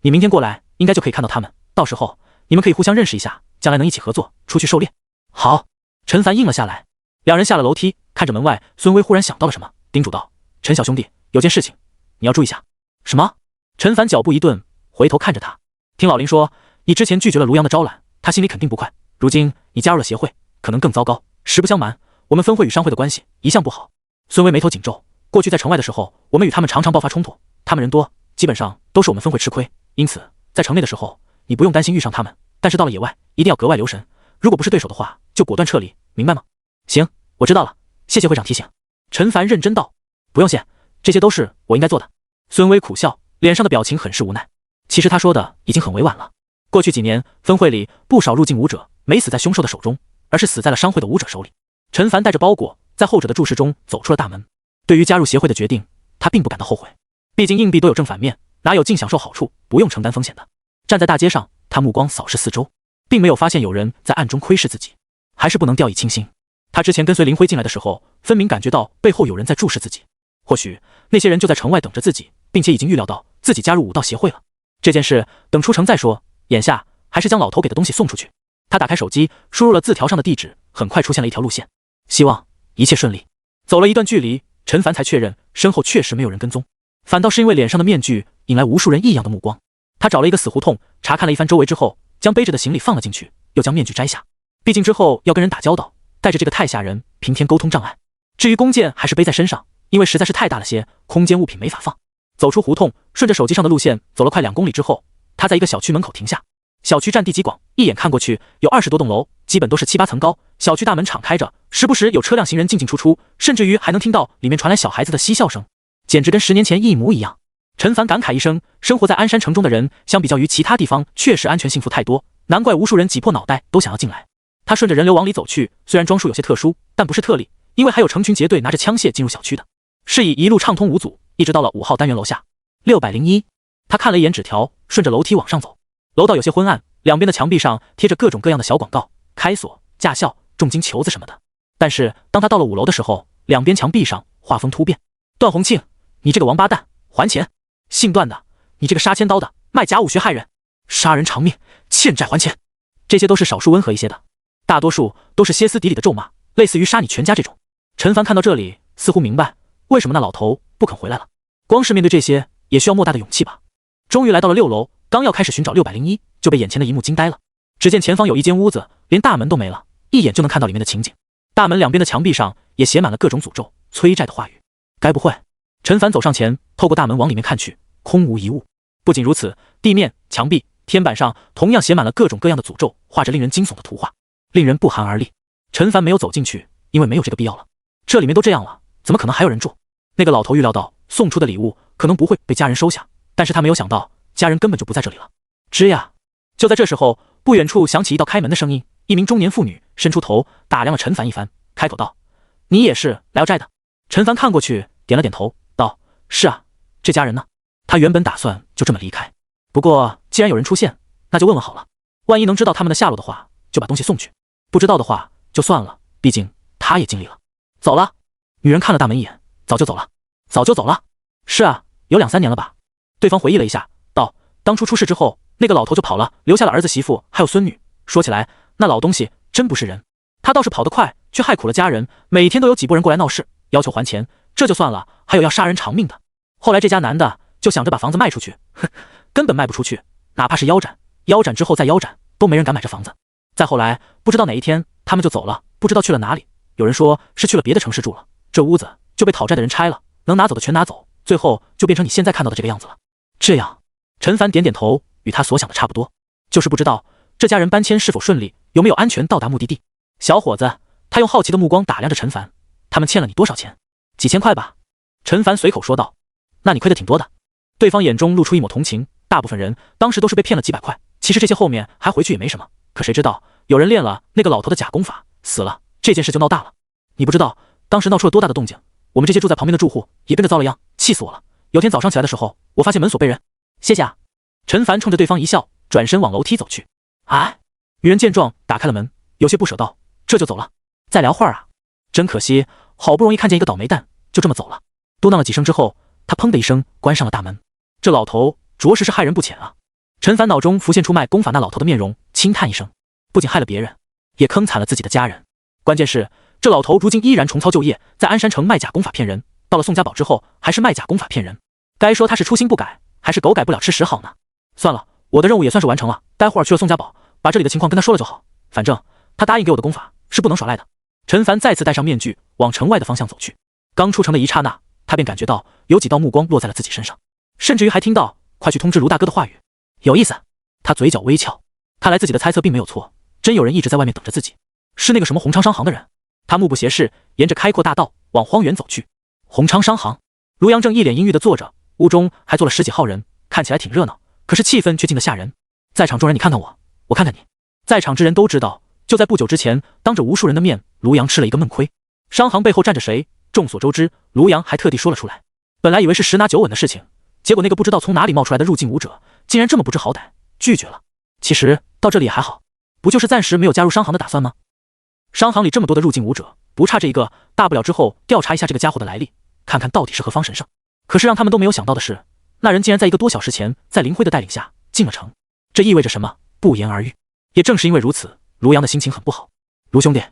你明天过来应该就可以看到他们，到时候你们可以互相认识一下，将来能一起合作出去狩猎。好。陈凡应了下来。两人下了楼梯，看着门外，孙威忽然想到了什么，叮嘱道：“陈小兄弟，有件事情你要注意下。”什么？陈凡脚步一顿，回头看着他，听老林说你之前拒绝了卢阳的招揽，他心里肯定不快，如今你加入了协会，可能更糟糕。实不相瞒，我们分会与商会的关系一向不好。孙威眉头紧皱，过去在城外的时候，我们与他们常常爆发冲突，他们人多，基本上都是我们分会吃亏，因此在城内的时候你不用担心遇上他们，但是到了野外一定要格外留神，如果不是对手的话就果断撤离，明白吗？行，我知道了，谢谢会长提醒。陈凡认真道：“不用谢，这些都是我应该做的。”孙威苦笑，脸上的表情很是无奈。其实他说的已经很委婉了，过去几年分会里不少入境武者没死在凶兽的手中，而是死在了商会的武者手里。陈凡带着包裹在后者的注视中走出了大门。对于加入协会的决定，他并不感到后悔，毕竟硬币都有正反面，哪有净享受好处不用承担风险的。站在大街上，他目光扫视四周，并没有发现有人在暗中窥视自己，还是不能掉以轻心。他之前跟随林辉进来的时候，分明感觉到背后有人在注视自己，或许那些人就在城外等着自己，并且已经预料到自己加入武道协会了。这件事等出城再说，眼下还是将老头给的东西送出去。他打开手机，输入了字条上的地址，很快出现了一条路线，希望一切顺利。走了一段距离，陈凡才确认身后确实没有人跟踪，反倒是因为脸上的面具引来无数人异样的目光。他找了一个死胡同，查看了一番周围之后，将背着的行李放了进去，又将面具摘下，毕竟之后要跟人打交道，带着这个太吓人，平添沟通障碍。至于弓箭还是背在身上，因为实在是太大了些，空间物品没法放。走出胡同，顺着手机上的路线走了快2公里之后，他在一个小区门口停下。小区占地极广，一眼看过去有20多栋楼，基本都是7、8层高，小区大门敞开着，时不时有车辆行人进进出出，甚至于还能听到里面传来小孩子的嬉笑声，简直跟10年前一模一样。陈凡感慨一声，生活在鞍山城中的人，相比较于其他地方，确实安全幸福太多，难怪无数人挤破脑袋都想要进来。他顺着人流往里走去，虽然装束有些特殊，但不是特例，因为还有成群结队拿着枪械进入小区的，是以一路畅通无阻，一直到了5号单元楼下。601，他看了一眼纸条，顺着楼梯往上走。楼道有些昏暗，两边的墙壁上贴着各种各样的小广告，开锁、驾校、重金球子什么的。但是当他到了5楼的时候，两边墙壁上画风突变。段宏庆，你这个王八蛋，还钱！姓段的，你这个杀千刀的，卖假武学害人，杀人偿命，欠债还钱。这些都是少数温和一些的，大多数都是歇斯底里的咒骂，类似于杀你全家这种。陈凡看到这里，似乎明白为什么那老头不肯回来了。光是面对这些，也需要莫大的勇气吧。终于来到了6楼，刚要开始寻找601，就被眼前的一幕惊呆了。只见前方有一间屋子，连大门都没了，一眼就能看到里面的情景。大门两边的墙壁上也写满了各种诅咒、催债的话语。该不会……陈凡走上前，透过大门往里面看去，空无一物。不仅如此，地面、墙壁、天板上同样写满了各种各样的诅咒，画着令人惊悚的图画，令人不寒而栗。陈凡没有走进去，因为没有这个必要了。这里面都这样了，怎么可能还有人住？那个老头预料到送出的礼物可能不会被家人收下，但是他没有想到家人根本就不在这里了。吱呀！就在这时候，不远处响起一道开门的声音，一名中年妇女伸出头打量了陈凡一番，开口道：“你也是来要债的？”陈凡看过去，点了点头，道：“是啊，这家人呢？”他原本打算就这么离开，不过既然有人出现，那就问问好了，万一能知道他们的下落的话，就把东西送去；不知道的话就算了，毕竟他也尽力了。走了。女人看了大门一眼，早就走了。早就走了？是啊，有2、3年了吧。对方回忆了一下，道：“当初出事之后，那个老头就跑了，留下了儿子媳妇还有孙女。说起来，那老东西真不是人，他倒是跑得快，却害苦了家人，每天都有几拨人过来闹事，要求还钱，这就算了，还有要杀人偿命的。后来这家男的就想着把房子卖出去，哼，根本卖不出去，哪怕是腰斩，腰斩之后再腰斩，都没人敢买这房子。再后来，不知道哪一天他们就走了，不知道去了哪里，有人说是去了别的城市住了，这屋子就被讨债的人拆了，能拿走的全拿走，最后就变成你现在看到的这个样子了。这样。”陈凡点点头，与他所想的差不多，就是不知道这家人搬迁是否顺利，有没有安全到达目的地。小伙子，他用好奇的目光打量着陈凡，他们欠了你多少钱？几千块吧。陈凡随口说道。那你亏得挺多的。对方眼中露出一抹同情，大部分人当时都是被骗了几百块，其实这些后面还回去也没什么，可谁知道有人练了那个老头的假功法，死了，这件事就闹大了。你不知道当时闹出了多大的动静，我们这些住在旁边的住户也跟着遭了殃，气死我了。有天早上起来的时候，我发现门锁被人……谢谢啊。陈凡冲着对方一笑，转身往楼梯走去。哎，女人见状打开了门，有些不舍道：“这就走了？再聊会儿啊？真可惜，好不容易看见一个倒霉蛋，就这么走了。”嘟囔了几声之后，他砰的一声关上了大门。这老头着实是害人不浅啊！陈凡脑中浮现出卖功法那老头的面容，轻叹一声，不仅害了别人，也坑惨了自己的家人。关键是这老头如今依然重操旧业，在鞍山城卖假功法骗人，到了宋家堡之后还是卖假功法骗人。该说他是初心不改，还是狗改不了吃屎好呢？算了，我的任务也算是完成了，待会儿去了宋家堡，把这里的情况跟他说了就好。反正他答应给我的功法是不能耍赖的。陈凡再次戴上面具，往城外的方向走去。刚出城的一刹那，他便感觉到有几道目光落在了自己身上，甚至于还听到快去通知卢大哥的话语。有意思。他嘴角微翘，看来自己的猜测并没有错，真有人一直在外面等着自己，是那个什么鸿昌商行的人。他目不斜视，沿着开阔大道往荒原走去。鸿昌商行，卢阳正一脸阴郁地坐着，屋中还坐了10几号人，看起来挺热闹，可是气氛却静得吓人。在场众人，你看看我，我看看你。在场之人都知道，就在不久之前，当着无数人的面，卢阳吃了一个闷亏。商行背后站着谁？众所周知，卢阳还特地说了出来。本来以为是10拿9稳的事情，结果那个不知道从哪里冒出来的入境武者，竟然这么不知好歹，拒绝了。其实到这里也还好，不就是暂时没有加入商行的打算吗？商行里这么多的入境武者，不差这一个，大不了之后调查一下这个家伙的来历，看看到底是何方神圣。可是让他们都没有想到的是，那人竟然在1个多小时前，在林辉的带领下进了城。这意味着什么？不言而喻。也正是因为如此，卢阳的心情很不好。卢兄弟，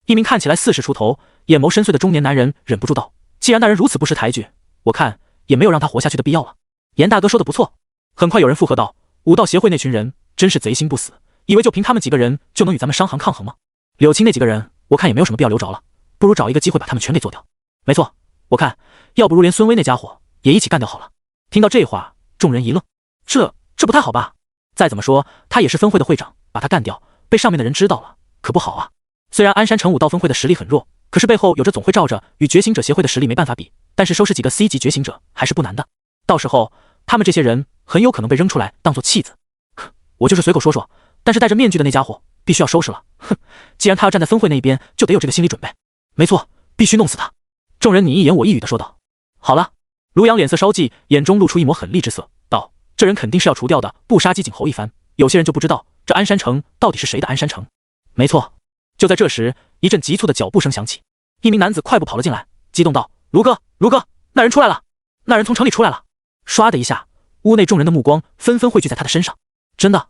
一名看起来40出头、眼眸深邃的中年男人忍不住道：“既然那人如此不识抬举，我看也没有让他活下去的必要了。”严大哥说的不错。很快有人附和道：“武道协会那群人真是贼心不死，以为就凭他们几个人就能与咱们商行抗衡吗？柳青那几个人，我看也没有什么必要留着了，不如找一个机会把他们全给做掉。没错，我看要不如连孙威那家伙也一起干掉好了。”听到这话，众人一愣，这不太好吧？再怎么说他也是分会的会长，把他干掉，被上面的人知道了，可不好啊。虽然鞍山城武道分会的实力很弱，可是背后有着总会罩着，与觉醒者协会的实力没办法比。但是收拾几个 C 级觉醒者还是不难的。到时候他们这些人很有可能被扔出来当做弃子。我就是随口说说，但是戴着面具的那家伙必须要收拾了。哼，既然他要站在分会那一边，就得有这个心理准备。没错，必须弄死他。众人你一言我一语的说道。好了，卢阳脸色稍霁，眼中露出一抹狠厉之色，道：这人肯定是要除掉的，不杀鸡儆猴一番。有些人就不知道这鞍山城到底是谁的鞍山城。没错。就在这时，一阵急促的脚步声响起，一名男子快步跑了进来，激动道：卢哥，卢哥，那人出来了，那人从城里出来了。唰的一下，屋内众人的目光纷纷汇聚在他的身上。真的？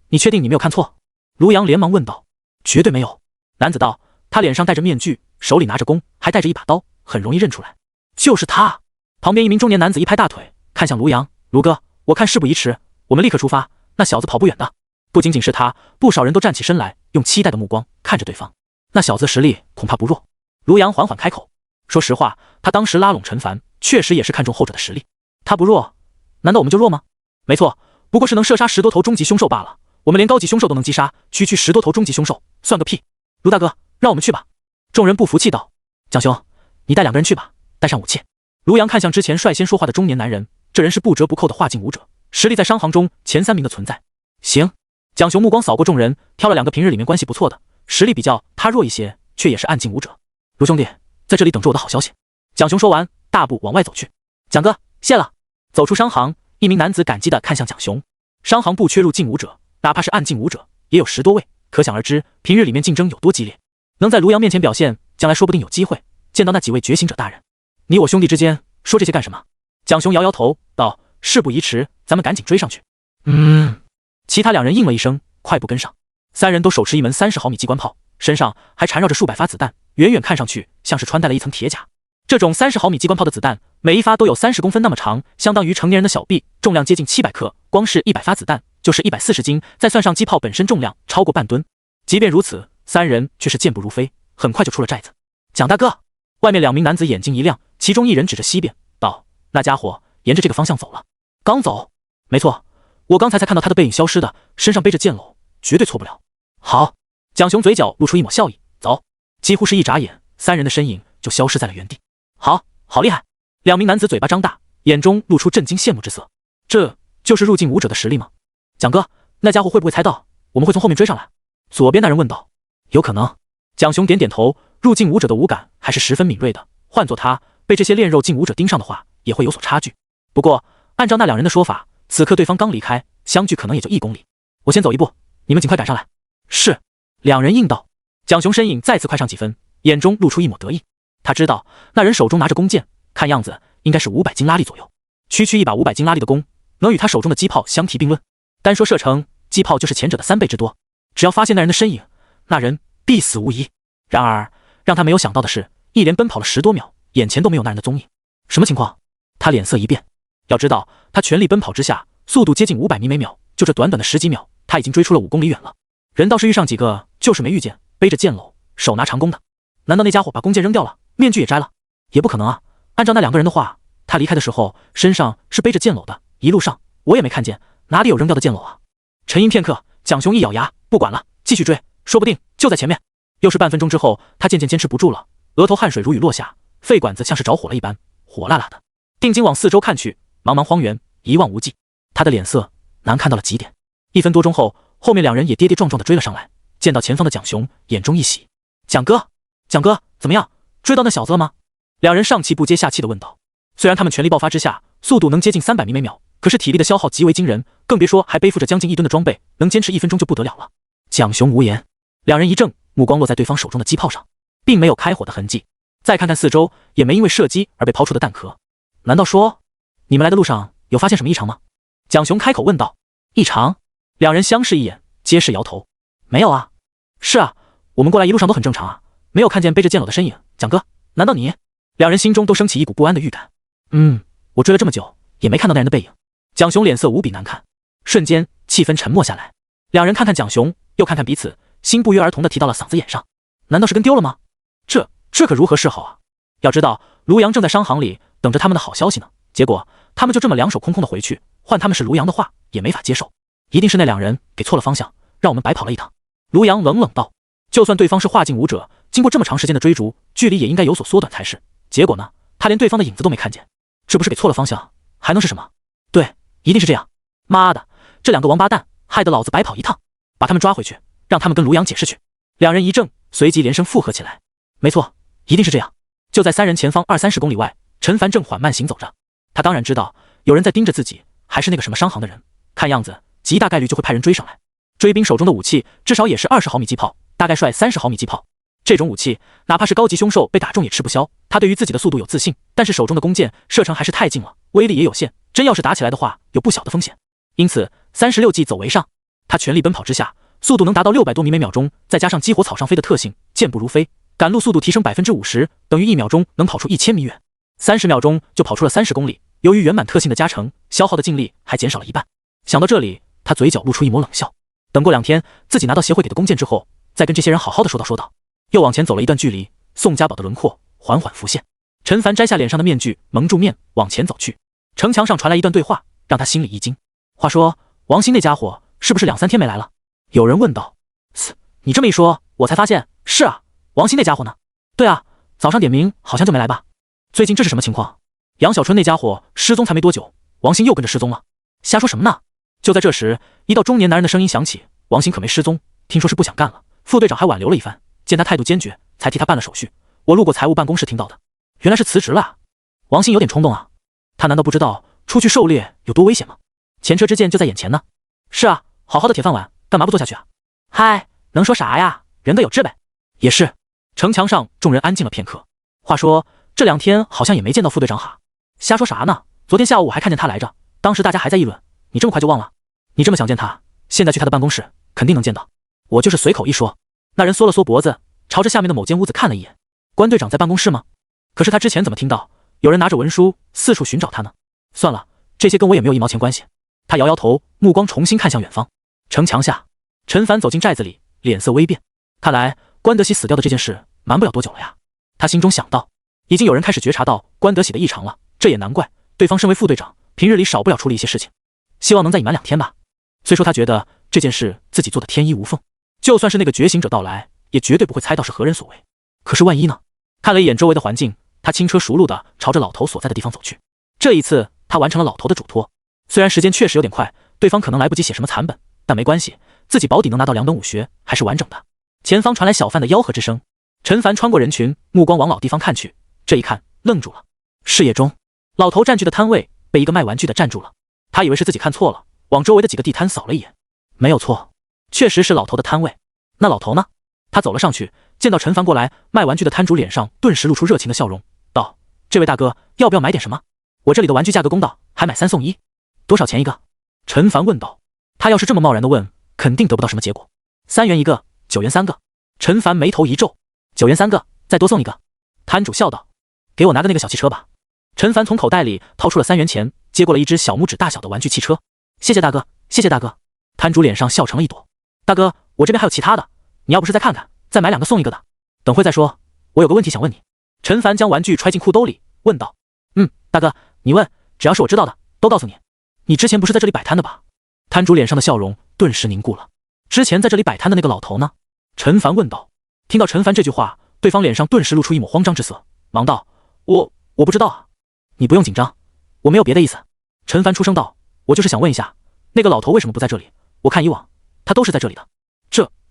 你确定你没有看错？卢阳连忙问道。绝对没有。男子道，他脸上戴着面具，手里拿着弓，还带着一把刀，很容易认出来。就是他。旁边一名中年男子一拍大腿，看向卢阳：卢哥，我看事不宜迟，我们立刻出发，那小子跑不远的。不仅仅是他，不少人都站起身来，用期待的目光看着对方。那小子实力恐怕不弱。卢阳缓缓开口，说实话，他当时拉拢陈凡，确实也是看中后者的实力。他不弱，难道我们就弱吗？没错，不过是能射杀10多头终极凶兽罢了。我们连高级凶兽都能击杀，区10多头终极凶兽，算个屁！卢大哥，让我们去吧。众人不服气道：蒋兄，你带2个人去吧，带上武器。卢阳看向之前率先说话的中年男人，这人是不折不扣的化境武者，实力在商行中前3名的存在。行。蒋雄目光扫过众人，挑了2个平日里面关系不错的，实力比较他弱一些，却也是暗境武者。卢兄弟，在这里等着我的好消息。蒋雄说完，大步往外走去。蒋哥，谢了。走出商行，一名男子感激地看向蒋雄。商行不缺入境武者，哪怕是暗境武者，也有10多位，可想而知，平日里面竞争有多激烈。能在卢阳面前表现，将来说不定有机会见到那几位觉醒者大人。你我兄弟之间说这些干什么？蒋雄摇摇头道：事不宜迟，咱们赶紧追上去。其他2人应了一声，快步跟上。3人都手持一门30毫米机关炮，身上还缠绕着数百发子弹，远远看上去像是穿戴了一层铁甲。这种30毫米机关炮的子弹，每一发都有30公分那么长，相当于成年人的小臂，重量接近700克，光是100发子弹就是140斤，再算上机炮本身重量超过半吨。即便如此，3人却是健步如飞，很快就出了寨子。蒋大哥，外面2名男子眼睛一亮，其中一人指着西边道：那家伙沿着这个方向走了。刚走？没错，我刚才才看到他的背影消失的，身上背着剑篓，绝对错不了。好。蒋雄嘴角露出一抹笑意，走。几乎是一眨眼，3人的身影就消失在了原地。好厉害！2名男子嘴巴张大，眼中露出震惊羡慕之色。这就是入境武者的实力吗？蒋哥，那家伙会不会猜到我们会从后面追上来？左边那人问道。有可能。蒋雄点点头，入境武者的五感还是十分敏锐的，换做他被这些炼肉境武者盯上的话，也会有所差距。不过按照那2人的说法，此刻对方刚离开，相距可能也就1公里。我先走一步，你们尽快赶上来。是。2人应道。蒋雄身影再次快上几分，眼中露出一抹得意。他知道那人手中拿着弓箭，看样子应该是500斤拉力左右。区一把500斤拉力的弓，能与他手中的机炮相提并论。单说射程，机炮就是前者的3倍之多。只要发现那人的身影，那人必死无疑。然而让他没有想到的是，一连奔跑了10多秒，眼前都没有那人的踪影。什么情况？他脸色一变。要知道他全力奔跑之下，速度接近500米每秒，就这短短的10几秒，他已经追出了5公里远了。人倒是遇上几个，就是没遇见背着剑篓手拿长弓的。难道那家伙把弓箭扔掉了，面具也摘了？也不可能啊，按照那2个人的话，他离开的时候身上是背着剑篓的，一路上我也没看见，哪里有扔掉的剑篓啊？沉吟片刻，蒋雄一咬牙，不管了，继续追，说不定就在前面。又是半分钟之后，他渐渐坚持不住了，额头汗水如雨落下，肺管子像是着火了一般，火辣辣的。定睛往四周看去，茫茫荒原一望无际，他的脸色难看到了极点。1分多钟后，后面2人也跌跌撞撞地追了上来，见到前方的蒋雄，眼中一喜。蒋哥，怎么样？追到那小子了吗？2人上气不接下气地问道。虽然他们全力爆发之下，速度能接近300米每秒，可是体力的消耗极为惊人，更别说还背负着将近1吨的装备，能坚持1分钟就不得了了。蒋雄无言，2人一怔，目光落在对方手中的机炮上，并没有开火的痕迹。再看看四周，也没因为射击而被抛出的弹壳。难道说，你们来的路上有发现什么异常吗？蒋雄开口问道。异常？2人相视一眼，皆是摇头。没有啊。是啊，我们过来一路上都很正常啊，没有看见背着剑篓的身影。蒋哥，难道你？2人心中都升起一股不安的预感。我追了这么久，也没看到那人的背影。蒋雄脸色无比难看，瞬间气氛沉默下来。2人看看蒋雄，又看看彼此，心不约而同地提到了嗓子眼上。难道是跟丢了吗？这可如何是好啊？要知道卢阳正在商行里等着他们的好消息呢，结果他们就这么2手空空的回去，换他们是卢阳的话也没法接受。一定是那2人给错了方向，让我们白跑了一趟。卢阳冷冷道。就算对方是化境武者，经过这么长时间的追逐，距离也应该有所缩短才是。结果呢，他连对方的影子都没看见，这不是给错了方向，还能是什么？对，一定是这样。妈的，这两个王八蛋，害得老子白跑一趟，把他们抓回去，让他们跟卢阳解释去。两人一怔，随即连声附和起来。没错，一定是这样。就在三人前方20-30公里外，陈凡正缓慢行走着。他当然知道有人在盯着自己，还是那个什么商行的人，看样子极大概率就会派人追上来。追兵手中的武器至少也是20毫米机炮，大概帅30毫米机炮。这种武器哪怕是高级凶兽被打中也吃不消。他对于自己的速度有自信，但是手中的弓箭射程还是太近了，威力也有限，真要是打起来的话，有不小的风险。因此36计走为上，他全力奔跑之下，速度能达到600多米每秒钟，再加上激活草上飞的特性，健步如飞，赶路速度提升50%，等于1秒钟能跑出1000米远，30秒钟就跑出了30公里。由于圆满特性的加成，消耗的劲力还减少了一半。想到这里，他嘴角露出一抹冷笑。等过2天，自己拿到协会给的弓箭之后，再跟这些人好好的说道。又往前走了一段距离，宋家堡的轮廓缓缓浮现。陈凡摘下脸上的面具，蒙住面往前走去。城墙上传来一段对话，让他心里一惊。话说王鑫那家伙是不是2-3天没来了？有人问道。你这么一说，我才发现，是啊，王鑫那家伙呢？对啊，早上点名好像就没来吧？最近这是什么情况？杨小春那家伙失踪才没多久，王鑫又跟着失踪了？瞎说什么呢？就在这时，一道中年男人的声音响起，王鑫可没失踪，听说是不想干了。副队长还挽留了一番，见他态度坚决，才替他办了手续。我路过财务办公室听到的，原来是辞职了啊。王鑫有点冲动啊，他难道不知道出去狩猎有多危险吗？前车之鉴就在眼前呢。是啊，好好的铁饭碗，干嘛不做下去啊？嗨，能说啥呀？人各有志呗。也是。城墙上众人安静了片刻。话说这2天好像也没见到副队长哈。瞎说啥呢？昨天下午还看见他来着，当时大家还在议论，你这么快就忘了？你这么想见他，现在去他的办公室肯定能见到。我就是随口一说。那人缩了缩脖子，朝着下面的某间屋子看了一眼。关队长在办公室吗？可是他之前怎么听到有人拿着文书四处寻找他呢？算了，这些跟我也没有1毛钱关系。他摇摇头，目光重新看向远方。城墙下，陈凡走进寨子里，脸色微变。看来关德喜死掉的这件事瞒不了多久了呀。他心中想到，已经有人开始觉察到关德喜的异常了，这也难怪，对方身为副队长，平日里少不了处理一些事情，希望能再隐瞒2天吧。虽说他觉得这件事自己做的天衣无缝，就算是那个觉醒者到来，也绝对不会猜到是何人所为。可是万一呢？看了一眼周围的环境，他轻车熟路地朝着老头所在的地方走去。这一次他完成了老头的嘱托，虽然时间确实有点快，对方可能来不及写什么残本，但没关系，自己保底能拿到2本武学，还是完整的。前方传来小贩的吆喝之声，陈凡穿过人群，目光往老地方看去，这一看愣住了。视野中，老头占据的摊位被一个卖玩具的占住了。他以为是自己看错了，往周围的几个地摊扫了一眼，没有错，确实是老头的摊位。那老头呢？他走了上去，见到陈凡过来，卖玩具的摊主脸上顿时露出热情的笑容，道：这位大哥，要不要买点什么？我这里的玩具价格公道，还买3送1，多少钱一个？陈凡问道。他要是这么贸然的问，肯定得不到什么结果。3元一个，9元3个。陈凡眉头一皱，9元3个，再多送一个。摊主笑道：给我拿个那个小汽车吧。陈凡从口袋里掏出了3元钱，接过了一只小拇指大小的玩具汽车。谢谢大哥，谢谢大哥。摊主脸上笑成了一朵。大哥，我这边还有其他的，你要不是再看看，再买2个送1个的。等会再说，我有个问题想问你。陈凡将玩具揣进裤兜里，问道：大哥，你问，只要是我知道的，都告诉你。你之前不是在这里摆摊的吧？摊主脸上的笑容顿时凝固了。之前在这里摆摊的那个老头呢？陈凡问道。听到陈凡这句话，对方脸上顿时露出一抹慌张之色，忙道：我不知道啊。你不用紧张，我没有别的意思。陈凡出声道：我就是想问一下，那个老头为什么不在这里？我看以往他都是在这里的。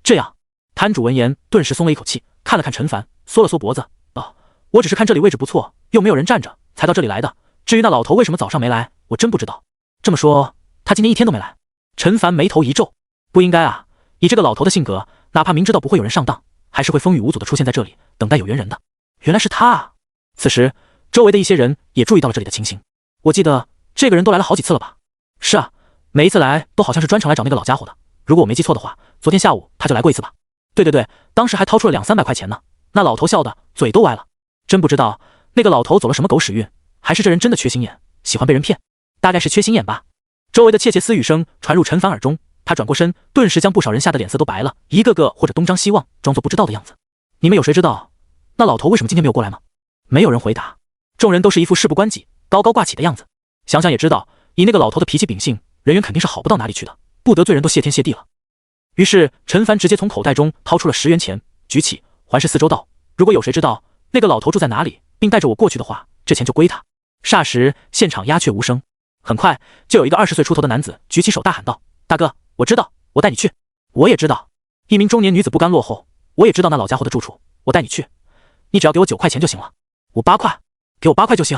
这样。摊主闻言顿时松了一口气，看了看陈凡，缩了缩脖子，道：我只是看这里位置不错，又没有人站着，才到这里来的。至于那老头为什么早上没来，我真不知道。这么说，他今天1天都没来？陈凡眉头一皱，不应该啊，以这个老头的性格，哪怕明知道不会有人上当，还是会风雨无阻的出现在这里，等待有缘人的。原来是他啊！此时周围的一些人也注意到了这里的情形。我记得这个人都来了好几次了吧？是啊，每一次来都好像是专程来找那个老家伙的。如果我没记错的话，昨天下午他就来过一次吧？对，当时还掏出了200-300块钱呢。那老头笑的嘴都歪了，真不知道那个老头走了什么狗屎运，还是这人真的缺心眼，喜欢被人骗，大概是缺心眼吧。周围的窃窃私语声传入陈凡耳中，他转过身，顿时将不少人吓得脸色都白了，一个个或者东张西望，装作不知道的样子。你们有谁知道那老头为什么今天没有过来吗？没有人回答，众人都是一副事不关己，高高挂起的样子。想想也知道，以那个老头的脾气秉性，人缘肯定是好不到哪里去的，不得罪人都谢天谢地了。于是陈凡直接从口袋中掏出了10元钱，举起，环视四周道：“如果有谁知道那个老头住在哪里，并带着我过去的话，这钱就归他。”霎时，现场鸦雀无声。很快，就有一个20岁出头的男子举起手大喊道：“大哥，我知道，我带你去。”我也知道。一名中年女子不甘落后：“我也知道那老家伙的住处，我带你去。你只要给我9块钱就行了。”“我8块，给我8块就行。”“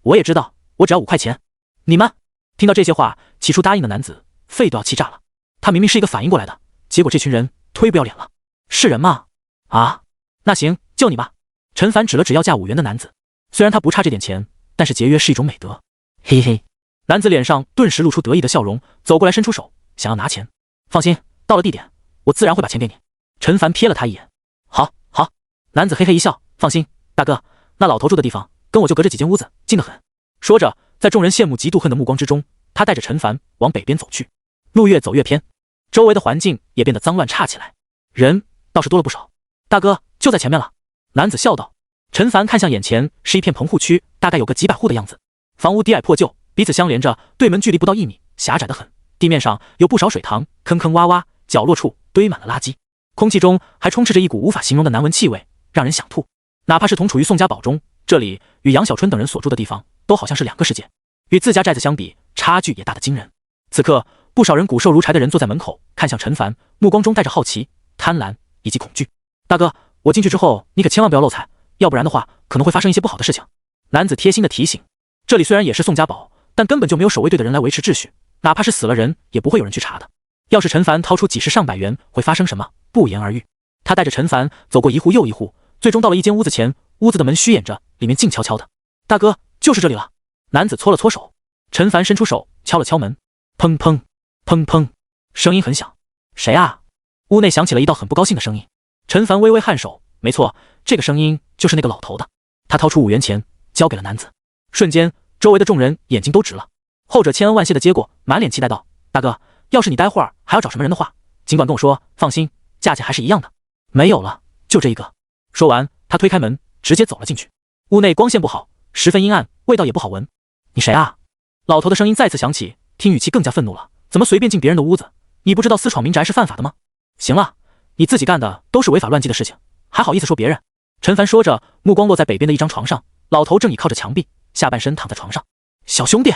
我也知道，我只要5块钱。”“你们！”听到这些话，起初答应的男子肺都要气炸了。他明明是一个反应过来的，结果这群人忒不要脸了。是人吗？啊，那行，就你吧。陈凡指了指要价5元的男子，虽然他不差这点钱，但是节约是一种美德。嘿嘿，男子脸上顿时露出得意的笑容，走过来伸出手，想要拿钱。放心，到了地点，我自然会把钱给你。陈凡瞥了他一眼，好，好。男子嘿嘿一笑，放心，大哥，那老头住的地方跟我就隔着几间屋子，近得很。说着，在众人羡慕嫉妒恨的目光之中，他带着陈凡往北边走去。路越走越偏，周围的环境也变得脏乱差起来，人倒是多了不少。大哥，就在前面了。男子笑道。陈凡看向眼前，是一片棚户区，大概有个几百户的样子。房屋低矮破旧，彼此相连着，对门距离不到1米，狭窄得很。地面上有不少水塘，坑坑洼洼，角落处堆满了垃圾。空气中还充斥着一股无法形容的难闻气味，让人想吐。哪怕是同处于宋家堡中，这里与杨小春等人所住的地方都好像是2个世界。与自家寨子相比，差距也大得惊人。此刻，不少人骨瘦如柴的人坐在门口，看向陈凡，目光中带着好奇、贪婪以及恐惧。大哥，我进去之后，你可千万不要漏财，要不然的话，可能会发生一些不好的事情。男子贴心的提醒。这里虽然也是宋家堡，但根本就没有守卫队的人来维持秩序，哪怕是死了人，也不会有人去查的。要是陈凡掏出几十上百元，会发生什么？不言而喻。他带着陈凡走过一户又一户，最终到了一间屋子前，屋子的门虚掩着，里面静悄悄的。大哥，就是这里了。男子搓了搓手。陈凡伸出手敲了敲门，砰砰砰砰，声音很响。谁啊？屋内响起了一道很不高兴的声音。陈凡微微颔首，没错，这个声音就是那个老头的。他掏出5元钱交给了男子，瞬间周围的众人眼睛都直了。后者千恩万谢的接过，满脸期待道：“大哥，要是你待会儿还要找什么人的话，尽管跟我说，放心，价钱还是一样的。没有了，就这一个。”说完，他推开门，直接走了进去。屋内光线不好，十分阴暗，味道也不好闻。你谁啊？老头的声音再次响起，听语气更加愤怒了。怎么随便进别人的屋子？你不知道私闯民宅是犯法的吗？行了，你自己干的都是违法乱纪的事情，还好意思说别人？陈凡说着，目光落在北边的一张床上，老头正倚靠着墙壁，下半身躺在床上。小兄弟，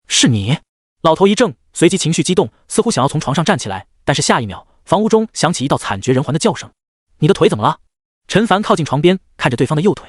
是你？老头一怔，随即情绪激动，似乎想要从床上站起来，但是下一秒，房屋中响起一道惨绝人寰的叫声。你的腿怎么了？陈凡靠近床边，看着对方的右腿。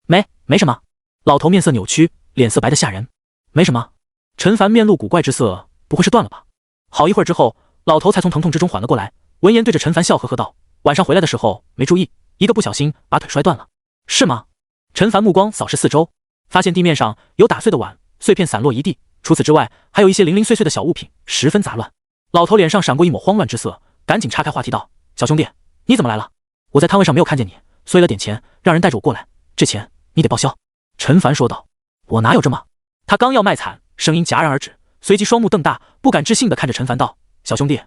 没什么。老头面色扭曲，脸色白得吓人。没什么。陈凡面露古怪之色，不会是断了吧？好一会儿之后，老头才从疼痛之中缓了过来，闻言对着陈凡笑呵呵道：“晚上回来的时候没注意，一个不小心把腿摔断了，是吗？”陈凡目光扫视四周，发现地面上有打碎的碗，碎片散落一地，除此之外，还有一些零零碎碎的小物品，十分杂乱。老头脸上闪过一抹慌乱之色，赶紧岔开话题道：“小兄弟，你怎么来了？我在摊位上没有看见你，碎了点钱，让人带着我过来，这钱你得报销。”陈凡说道：“我哪有这么……”他刚要卖惨，声音戛然而止，随即双目瞪大，不敢置信地看着陈凡道：“小兄弟，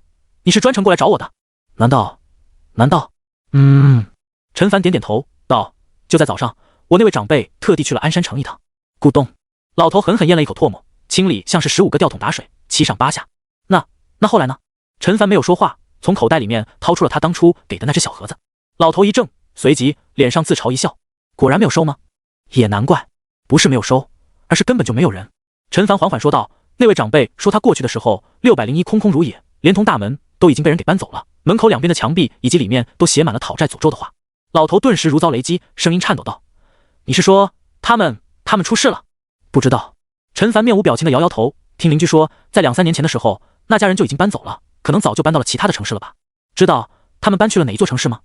你是专程过来找我的？难道？”陈凡点点头道：“就在早上，我那位长辈特地去了鞍山城一趟。”咕咚，老头狠狠咽了一口唾沫，清理像是15个吊桶打水，7上8下。那后来呢？陈凡没有说话，从口袋里面掏出了他当初给的那只小盒子。老头一怔，随即脸上自嘲一笑：“果然没有收吗？也难怪，不是没有收，而是根本就没有人。”陈凡缓缓说道：“那位长辈说他过去的时候，601空空如也，连同大门都已经被人给搬走了，门口两边的墙壁以及里面都写满了讨债诅咒的话。”老头顿时如遭雷击，声音颤抖道：“你是说他们出事了？”不知道。陈凡面无表情的摇摇头，听邻居说，在2、3年前的时候，那家人就已经搬走了，可能早就搬到了其他的城市了吧？知道他们搬去了哪一座城市吗？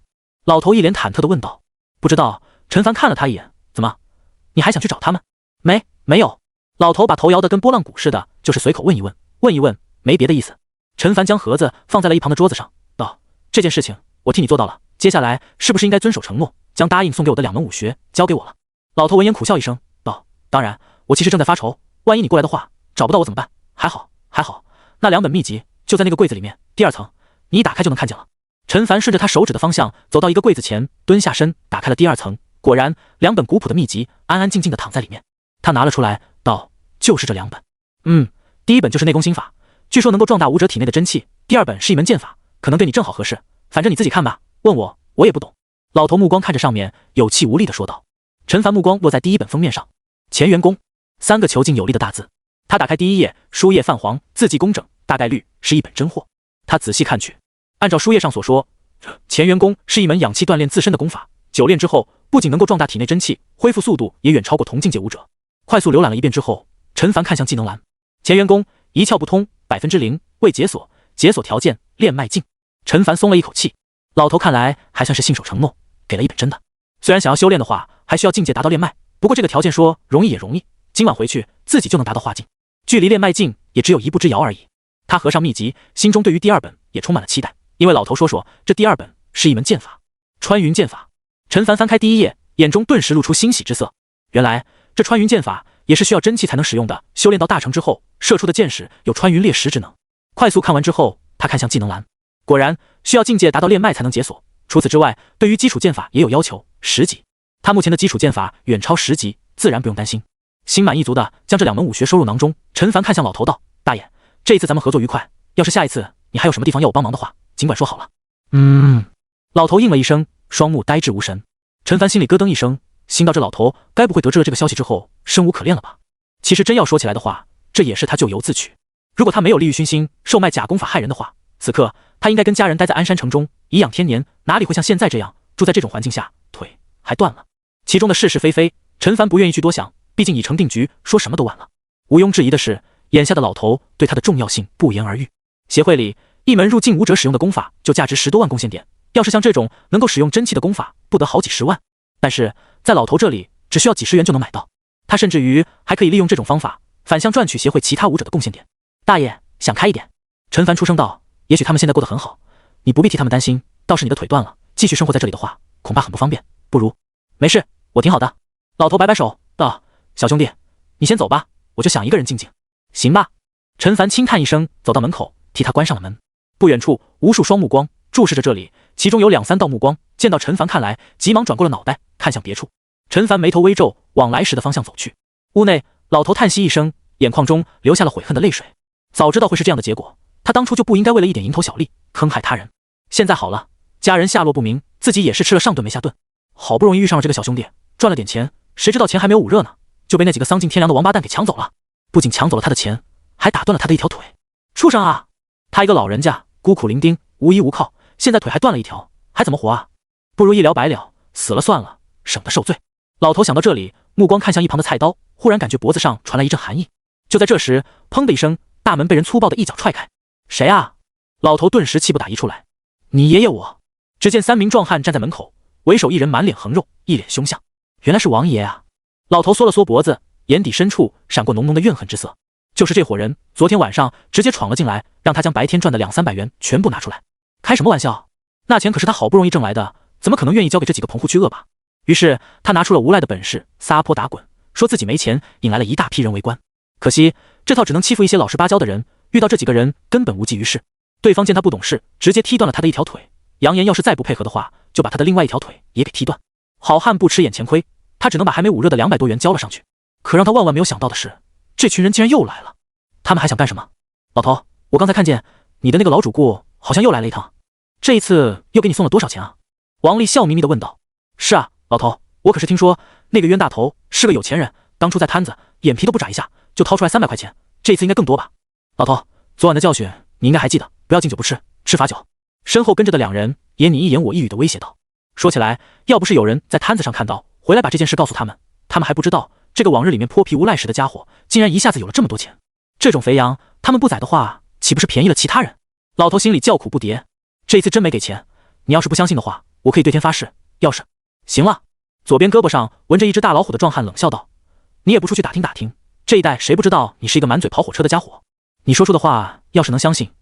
老头一脸忐忑地问道。不知道。陈凡看了他一眼，怎么，你还想去找他们？没有。老头把头摇得跟拨浪鼓似的，就是随口问一问，没别的意思。陈凡将盒子放在了一旁的桌子上，道：“这件事情我替你做到了，接下来是不是应该遵守承诺，将答应送给我的2门武学交给我了？”老头闻言苦笑一声，道：“当然，我其实正在发愁，万一你过来的话，找不到我怎么办？还好，那2本秘籍就在那个柜子里面，第2层，你一打开就能看见了。”陈凡顺着他手指的方向走到一个柜子前，蹲下身打开了第2层，果然2本古朴的秘籍安安静静地躺在里面。他拿了出来，道：“就是这2本。第1本就是内功心法，据说能够壮大武者体内的真气，第2本是一门剑法，可能对你正好合适，反正你自己看吧，问我也不懂。”老头目光看着上面，有气无力地说道。陈凡目光落在第一本封面上，前员工3个遒劲有力的大字。他打开第一页，书页泛黄，字迹工整，大概率是一本真货。他仔细看去，按照书页上所说，前员工是一门氧气锻炼自身的功法，久练之后不仅能够壮大体内真气，恢复速度也远超过同境界武者。快速浏览了一遍之后，陈凡看向技能栏，前员工一窍不通0%，未解锁，解锁条件炼脉境。陈凡松了一口气，老头看来还算是信守承诺，给了一本真的。虽然想要修炼的话，还需要境界达到炼脉，不过这个条件说容易也容易，今晚回去自己就能达到化境，距离炼脉境也只有一步之遥而已。他合上秘籍，心中对于第2本也充满了期待，因为老头说这第2本是一门剑法，穿云剑法。陈凡翻开第1页，眼中顿时露出欣喜之色。原来这穿云剑法也是需要真气才能使用的，修炼到大成之后，射出的箭矢有穿云裂石之能。快速看完之后，他看向技能栏，果然需要境界达到炼脉才能解锁。除此之外，对于基础剑法也有要求，10级。他目前的基础剑法远超10级，自然不用担心。心满意足的将这2门武学收入囊中，陈凡看向老头道：“大爷，这一次咱们合作愉快，要是下一次你还有什么地方要我帮忙的话，尽管说好了。”老头应了一声，双目呆滞无神。陈凡心里咯噔一声，心道这老头该不会得知了这个消息之后生无可恋了吧？其实真要说起来的话，这也是他咎由自取。如果他没有利欲熏心，售卖假功法害人的话，此刻他应该跟家人待在鞍山城中颐养天年，哪里会像现在这样住在这种环境下，腿还断了。其中的是是非非，陈凡不愿意去多想，毕竟已成定局，说什么都晚了。毋庸置疑的是，眼下的老头对他的重要性不言而喻。协会里一门入境武者使用的功法就价值10多万贡献点，要是像这种能够使用真气的功法，不得好几10万。但是在老头这里只需要几10元就能买到，他甚至于还可以利用这种方法反向赚取协会其他武者的贡献点。大爷，想开一点。陈凡出声道，也许他们现在过得很好，你不必替他们担心，倒是你的腿断了，继续生活在这里的话，恐怕很不方便，不如……没事，我挺好的。老头摆摆手道，小兄弟，你先走吧，我就想一个人静静。行吧。陈凡轻叹一声，走到门口替他关上了门。不远处无数双目光注视着这里，其中有2、3道目光见到陈凡看来，急忙转过了脑袋看向别处。陈凡眉头微皱，往来时的方向走去。屋内老头叹息一声，眼眶中流下了悔恨的泪水。早知道会是这样的结果，他当初就不应该为了一点蝇头小利坑害他人。现在好了，家人下落不明，自己也是吃了上顿没下顿，好不容易遇上了这个小兄弟，赚了点钱，谁知道钱还没有捂热呢，就被那几个丧尽天良的王八蛋给抢走了。不仅抢走了他的钱，还打断了他的一条腿。畜生啊！他一个老人家孤苦伶仃，无依无靠，现在腿还断了一条，还怎么活啊？不如一了百了，死了算了，省得受罪。老头想到这里，目光看向一旁的菜刀，忽然感觉脖子上传来一阵寒意。就在这时，砰的一声，大门被人粗暴的一脚踹开。谁啊？老头顿时气不打一处来。你爷爷我。只见3名壮汉站在门口，为首一人满脸横肉，一脸凶相。原来是王爷啊！老头缩了缩脖子，眼底深处闪过浓浓的怨恨之色。就是这伙人，昨天晚上直接闯了进来，让他将白天赚的2、300元全部拿出来。开什么玩笑？那钱可是他好不容易挣来的，怎么可能愿意交给这几个棚户去恶霸？于是他拿出了无赖的本事，撒泼打滚，说自己没钱，引来了一大批人围观。可惜这套只能欺负一些老实巴交的人，遇到这几个人根本无济于事。对方见他不懂事，直接踢断了他的一条腿，扬言要是再不配合的话，就把他的另外一条腿也给踢断。好汉不吃眼前亏，他只能把还没捂热的200多元交了上去。可让他万万没有想到的是，这群人竟然又来了。他们还想干什么？老头，我刚才看见你的那个老主顾好像又来了一趟，这一次又给你送了多少钱啊？王丽笑眯眯地问道。是啊，老头，我可是听说那个冤大头是个有钱人，当初在摊子眼皮都不眨一下就掏出来300块钱，这一次应该更多吧？老头，昨晚的教训你应该还记得，不要敬酒不吃，吃罚酒。身后跟着的2人也你一言我一语地威胁道。说起来，要不是有人在摊子上看到，回来把这件事告诉他们，他们还不知道这个往日里面泼皮无赖时的家伙，竟然一下子有了这么多钱。这种肥羊，他们不宰的话，岂不是便宜了其他人？老头心里叫苦不迭，这一次真没给钱。你要是不相信的话，我可以对天发誓，要是……行了。左边胳膊上纹着一只大老虎的壮汉冷笑道，你也不出去打听打听，这一带谁不知道你是一个满嘴跑火车的家伙？你说出的话要是能相信，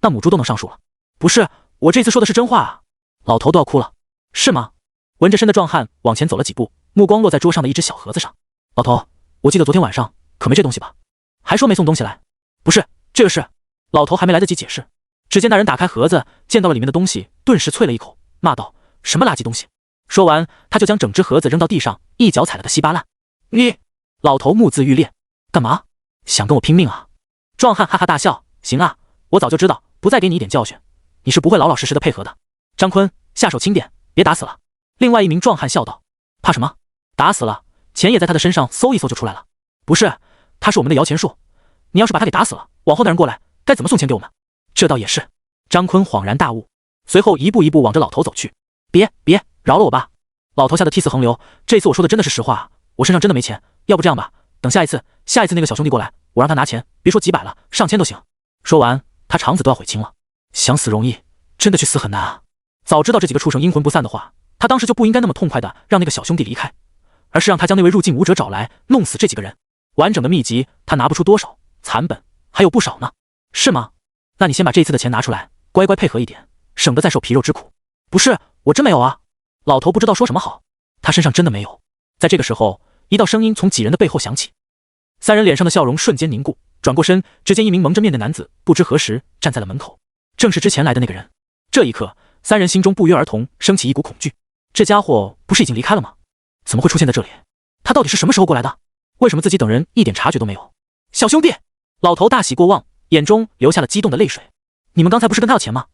那母猪都能上树了。不是，我这次说的是真话啊。老头都要哭了。是吗？纹着身的壮汉往前走了几步，目光落在桌上的一只小盒子上。老头，我记得昨天晚上可没这东西吧？还说没送东西来？不是，这个是……老头还没来得及解释，只见那人打开盒子，见到了里面的东西，顿时啐了一口，骂道：什么垃圾东西！说完，他就将整只盒子扔到地上，一脚踩了个稀巴烂。你……老头目眦欲裂，干嘛？想跟我拼命啊？壮汉哈哈大笑，行啊，我早就知道，不再给你一点教训，你是不会老老实实的配合的。张坤，下手轻点，别打死了。另外一名壮汉笑道：“怕什么？打死了，钱也在他的身上搜一搜就出来了。不是，他是我们的摇钱树，你要是把他给打死了，往后的人过来该怎么送钱给我们？”这倒也是。张坤恍然大悟，随后一步一步往着老头走去。别，饶了我吧！老头吓得涕泗横流。这次我说的真的是实话，我身上真的没钱。要不这样吧，等下一次那个小兄弟过来，我让他拿钱，别说几百了，上千都行。说完，他肠子都要悔青了。想死容易，真的去死很难啊！早知道这几个畜生阴魂不散的话，他当时就不应该那么痛快的让那个小兄弟离开，而是让他将那位入境武者找来，弄死这几个人。完整的秘籍他拿不出多少，残本还有不少呢，是吗？那你先把这次的钱拿出来，乖乖配合一点，省得再受皮肉之苦。不是，我真没有啊！老头不知道说什么好，他身上真的没有。在这个时候，一道声音从几人的背后响起，三人脸上的笑容瞬间凝固，转过身，只见一名蒙着面的男子不知何时站在了门口，正是之前来的那个人。这一刻，三人心中不约而同升起一股恐惧。这家伙不是已经离开了吗？怎么会出现在这里？他到底是什么时候过来的？为什么自己等人一点察觉都没有？小兄弟！老头大喜过望，眼中流下了激动的泪水。你们刚才不是跟他要钱吗？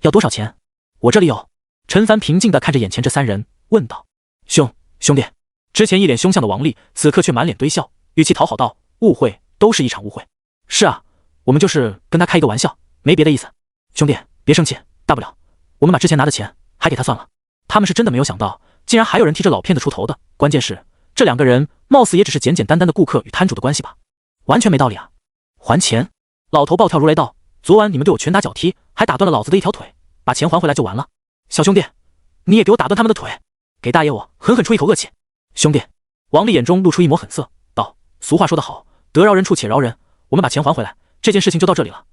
要多少钱？我这里有。陈凡平静地看着眼前这三人，问道：兄弟。之前一脸凶相的王丽，此刻却满脸堆笑，语气讨好道：误会，都是一场误会。是啊，我们就是跟他开一个玩笑，没别的意思。兄弟，别生气，大不了我们把之前拿的钱还给他算了。他们是真的没有想到，竟然还有人替这老骗子出头的。关键是这两个人貌似也只是简简单单的顾客与摊主的关系吧，完全没道理啊！还钱！老头暴跳如雷道：昨晚你们对我拳打脚踢，还打断了老子的一条腿，把钱还回来就完了。小兄弟，你也给我打断他们的腿，给大爷我狠狠出一口恶气！兄弟，王丽眼中露出一抹狠色，道：俗话说得好，得饶人处且饶人，我们把钱还回来，这件事情就到这里了。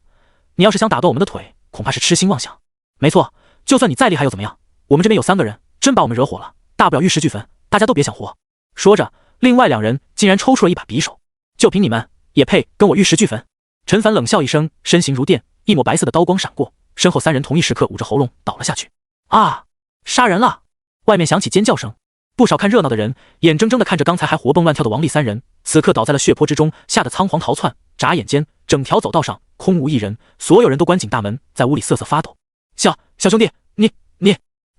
你要是想打断我们的腿，恐怕是痴心妄想。没错，就算你再厉害又怎么样？我们这边有3个人，真把我们惹火了，大不了玉石俱焚，大家都别想活。说着，另外2人竟然抽出了一把匕首，就凭你们也配跟我玉石俱焚？陈凡冷笑一声，身形如电，一抹白色的刀光闪过，身后3人同一时刻捂着喉咙倒了下去。啊！杀人了！外面响起尖叫声，不少看热闹的人眼睁睁地看着刚才还活蹦乱跳的王丽3人，此刻倒在了血泊之中，吓得仓皇逃窜。眨眼间，整条走道上空无一人，所有人都关紧大门，在屋里瑟瑟发抖。小兄弟，你，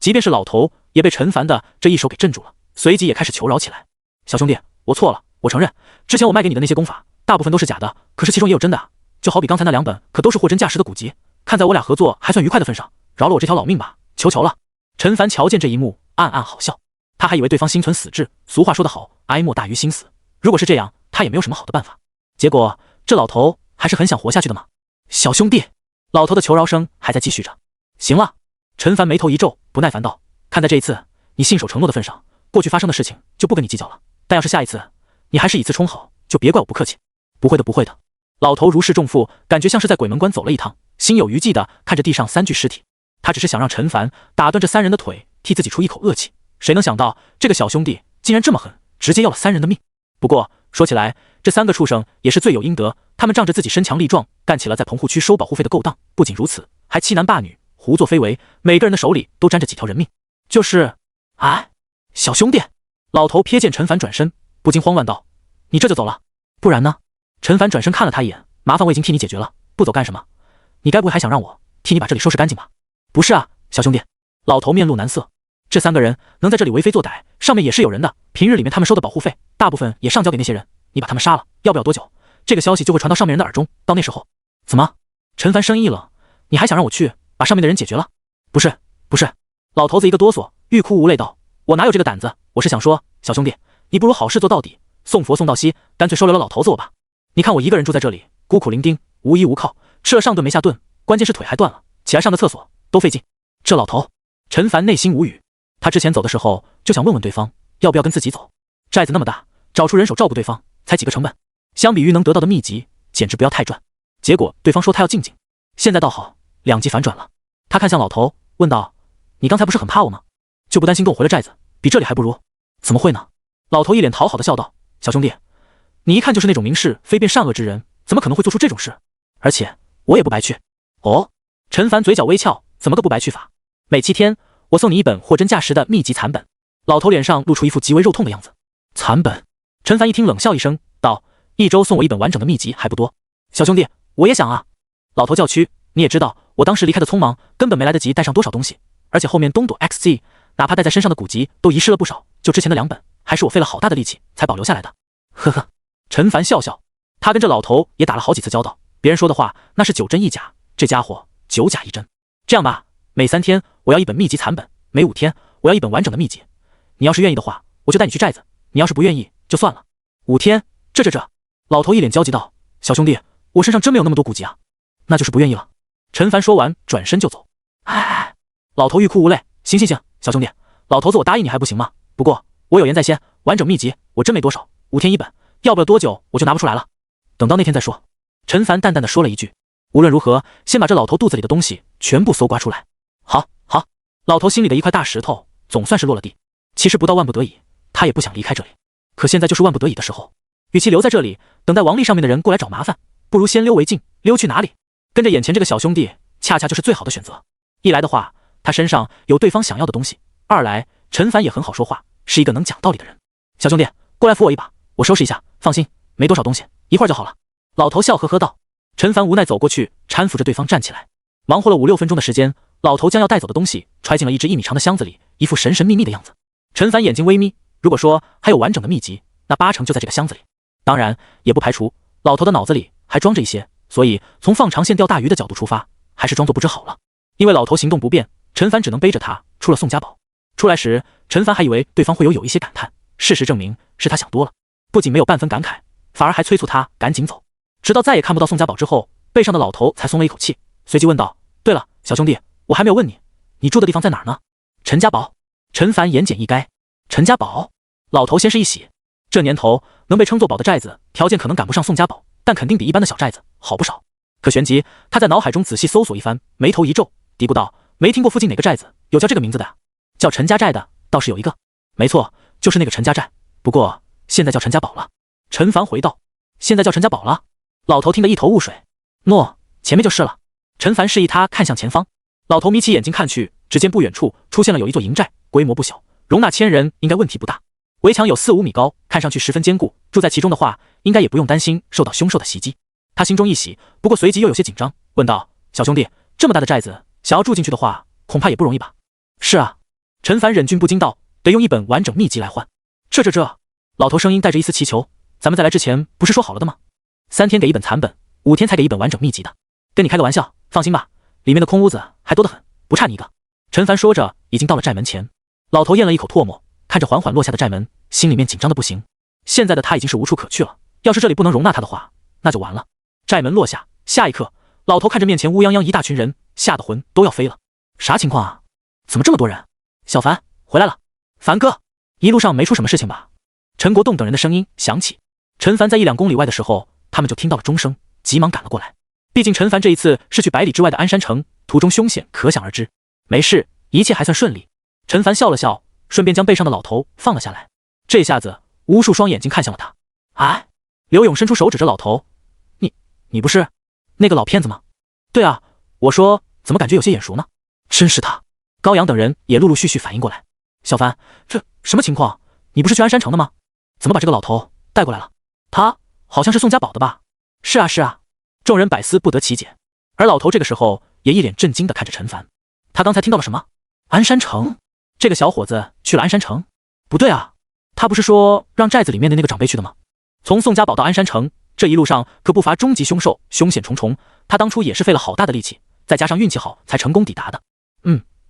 即便是老头也被陈凡的这一手给镇住了，随即也开始求饶起来。小兄弟，我错了，我承认，之前我卖给你的那些功法，大部分都是假的，可是其中也有真的啊。就好比刚才那2本，可都是货真价实的古籍。看在我俩合作还算愉快的份上，饶了我这条老命吧，求了。陈凡瞧见这一幕，暗暗好笑，他还以为对方心存死志。俗话说得好，哀莫大于心死。如果是这样，他也没有什么好的办法。结果这老头还是很想活下去的嘛。小兄弟，老头的求饶声还在继续着。行了，陈凡眉头一皱，不耐烦道：看在这一次你信守承诺的份上，过去发生的事情就不跟你计较了，但要是下一次你还是以次充好，就别怪我不客气。不会的。老头如释重负，感觉像是在鬼门关走了一趟，心有余悸的看着地上3具尸体。他只是想让陈凡打断这3人的腿，替自己出一口恶气。谁能想到这个小兄弟竟然这么狠，直接要了3人的命。不过说起来，这3个畜生也是罪有应得，他们仗着自己身强力壮，干起了在棚户区收保护费的勾当。不仅如此，还欺男霸女，胡作非为，每个人的手里都沾着几条人命。小兄弟！老头瞥见陈凡转身，不禁慌乱道：你这就走了？不然呢？陈凡转身看了他一眼，麻烦我已经替你解决了，不走干什么？你该不会还想让我替你把这里收拾干净吧？不是啊，小兄弟。老头面露难色，这3个人能在这里为非作歹，上面也是有人的，平日里面他们收的保护费大部分也上交给那些人，你把他们杀了，要不了多久，这个消息就会传到上面人的耳中，到那时候怎么？陈凡声音一冷，你还想让我去把上面的人解决了？不是。老头子一个哆嗦，欲哭无泪道：我哪有这个胆子，我是想说，小兄弟，你不如好事做到底，送佛送到西，干脆收留了老头子我吧。你看我一个人住在这里，孤苦伶仃，无依无靠，吃了上顿没下顿，关键是腿还断了，起来上个厕所都费劲。这老头，陈凡内心无语。他之前走的时候就想问问对方要不要跟自己走，寨子那么大，找出人手照顾对方才几个成本，相比于能得到的秘籍简直不要太赚。结果对方说他要静静，现在倒好，2极反转了。他看向老头问道：你刚才不是很怕我吗？就不担心跟我回了寨子比这里还不如？怎么会呢？老头一脸讨好的笑道：小兄弟，你一看就是那种明是非辨善恶之人，怎么可能会做出这种事？而且我也不白去。哦，陈凡嘴角微翘，怎么个不白去法？每7天我送你1本货真价实的秘籍残本。老头脸上露出一副极为肉痛的样子。残本？陈凡一听冷笑一声道：1周送我1本完整的秘籍还不多？小兄弟，我也想啊。老头叫屈，你也知道我当时离开的匆忙，根本没来得及带上多少东西，而且后面东躲 XG，哪怕带在身上的古籍都遗失了不少，就之前的2本，还是我费了好大的力气才保留下来的。呵呵，陈凡笑笑，他跟这老头也打了好几次交道，别人说的话那是9真1假，这家伙9假1真。这样吧，每3天我要1本秘籍残本，每5天我要1本完整的秘籍。你要是愿意的话，我就带你去寨子；你要是不愿意，就算了。5天，这，老头一脸焦急道：“小兄弟，我身上真没有那么多古籍啊。”那就是不愿意了。陈凡说完，转身就走。哎，老头欲哭无泪。行，小兄弟，老头子我答应你还不行吗？不过我有言在先，完整秘籍我真没多少，5天1本，要不了多久我就拿不出来了。等到那天再说。陈凡淡淡的说了一句。无论如何，先把这老头肚子里的东西全部搜刮出来。好。老头心里的一块大石头总算是落了地。其实不到万不得已，他也不想离开这里。可现在就是万不得已的时候，与其留在这里等待王力上面的人过来找麻烦，不如先溜为敬。溜去哪里？跟着眼前这个小兄弟，恰恰就是最好的选择。一来的话，他身上有对方想要的东西；二来，陈凡也很好说话，是一个能讲道理的人。小兄弟，过来扶我一把，我收拾一下。放心，没多少东西，一会儿就好了。老头笑呵呵道。陈凡无奈走过去，搀扶着对方站起来。忙活了5、6分钟的时间，老头将要带走的东西揣进了一只1米长的箱子里，一副神秘的样子。陈凡眼睛微眯，如果说还有完整的秘籍，那8成就在这个箱子里。当然，也不排除老头的脑子里还装着一些，所以从放长线钓大鱼的角度出发，还是装作不知好了。因为老头行动不便，陈凡只能背着他出了宋家堡。出来时，陈凡还以为对方会有一些感叹，事实证明是他想多了，不仅没有半分感慨，反而还催促他赶紧走。直到再也看不到宋家堡之后，背上的老头才松了一口气，随即问道：“对了，小兄弟，我还没有问你，你住的地方在哪儿呢？”陈家堡。陈凡言简意赅。陈家堡。老头先是一喜，这年头能被称作宝的寨子，条件可能赶不上宋家堡，但肯定比一般的小寨子好不少。可旋即他在脑海中仔细搜索一番，眉头一皱，嘀咕道：“没听过附近哪个寨子有叫这个名字的呀？叫陈家寨的倒是有一个，没错，就是那个陈家寨，不过现在叫陈家堡了。”陈凡回道：“现在叫陈家堡了？”老头听得一头雾水。喏，前面就是了。陈凡示意他看向前方。老头眯起眼睛看去，只见不远处出现了有一座营寨，规模不小，容纳1000人应该问题不大。围墙有4、5米高，看上去十分坚固，住在其中的话，应该也不用担心受到凶兽的袭击。他心中一喜，不过随即又有些紧张，问道：“小兄弟，这么大的寨子，想要住进去的话，恐怕也不容易吧？”“是啊。”陈凡忍俊不禁道，“得用1本完整秘籍来换。”这。老头声音带着一丝祈求：“咱们在来之前不是说好了的吗？3天给1本残本，5天才给1本完整秘籍的。跟你开个玩笑，放心吧，里面的空屋子还多得很，不差你一个。”陈凡说着，已经到了寨门前。老头咽了一口唾沫，看着缓缓落下的寨门，心里面紧张的不行。现在的他已经是无处可去了，要是这里不能容纳他的话，那就完了。寨门落下，下一刻，老头看着面前乌泱泱一大群人，吓得魂都要飞了。啥情况啊？怎么这么多人？小凡回来了。凡哥，一路上没出什么事情吧？陈国栋等人的声音响起。陈凡在1、2公里外的时候，他们就听到了钟声，急忙赶了过来。毕竟陈凡这一次是去100里之外的鞍山城，途中凶险可想而知。没事，一切还算顺利。陈凡笑了笑，顺便将背上的老头放了下来。这下子，无数双眼睛看向了他。哎，刘勇伸出手指着老头：“你不是那个老骗子吗？”“对啊。”我说：“怎么感觉有些眼熟呢？”“真是他。”高阳等人也陆陆续续反应过来。“小凡，这什么情况？你不是去鞍山城的吗？怎么把这个老头带过来了？他好像是宋家堡的吧？”“是啊。”众人百思不得其解。而老头这个时候也一脸震惊地看着陈凡。他刚才听到了什么？鞍山城？这个小伙子去了鞍山城？不对啊，他不是说让寨子里面的那个长辈去的吗？从宋家堡到鞍山城，这一路上可不乏终极凶兽，凶险重重。他当初也是费了好大的力气，再加上运气好，才成功抵达的。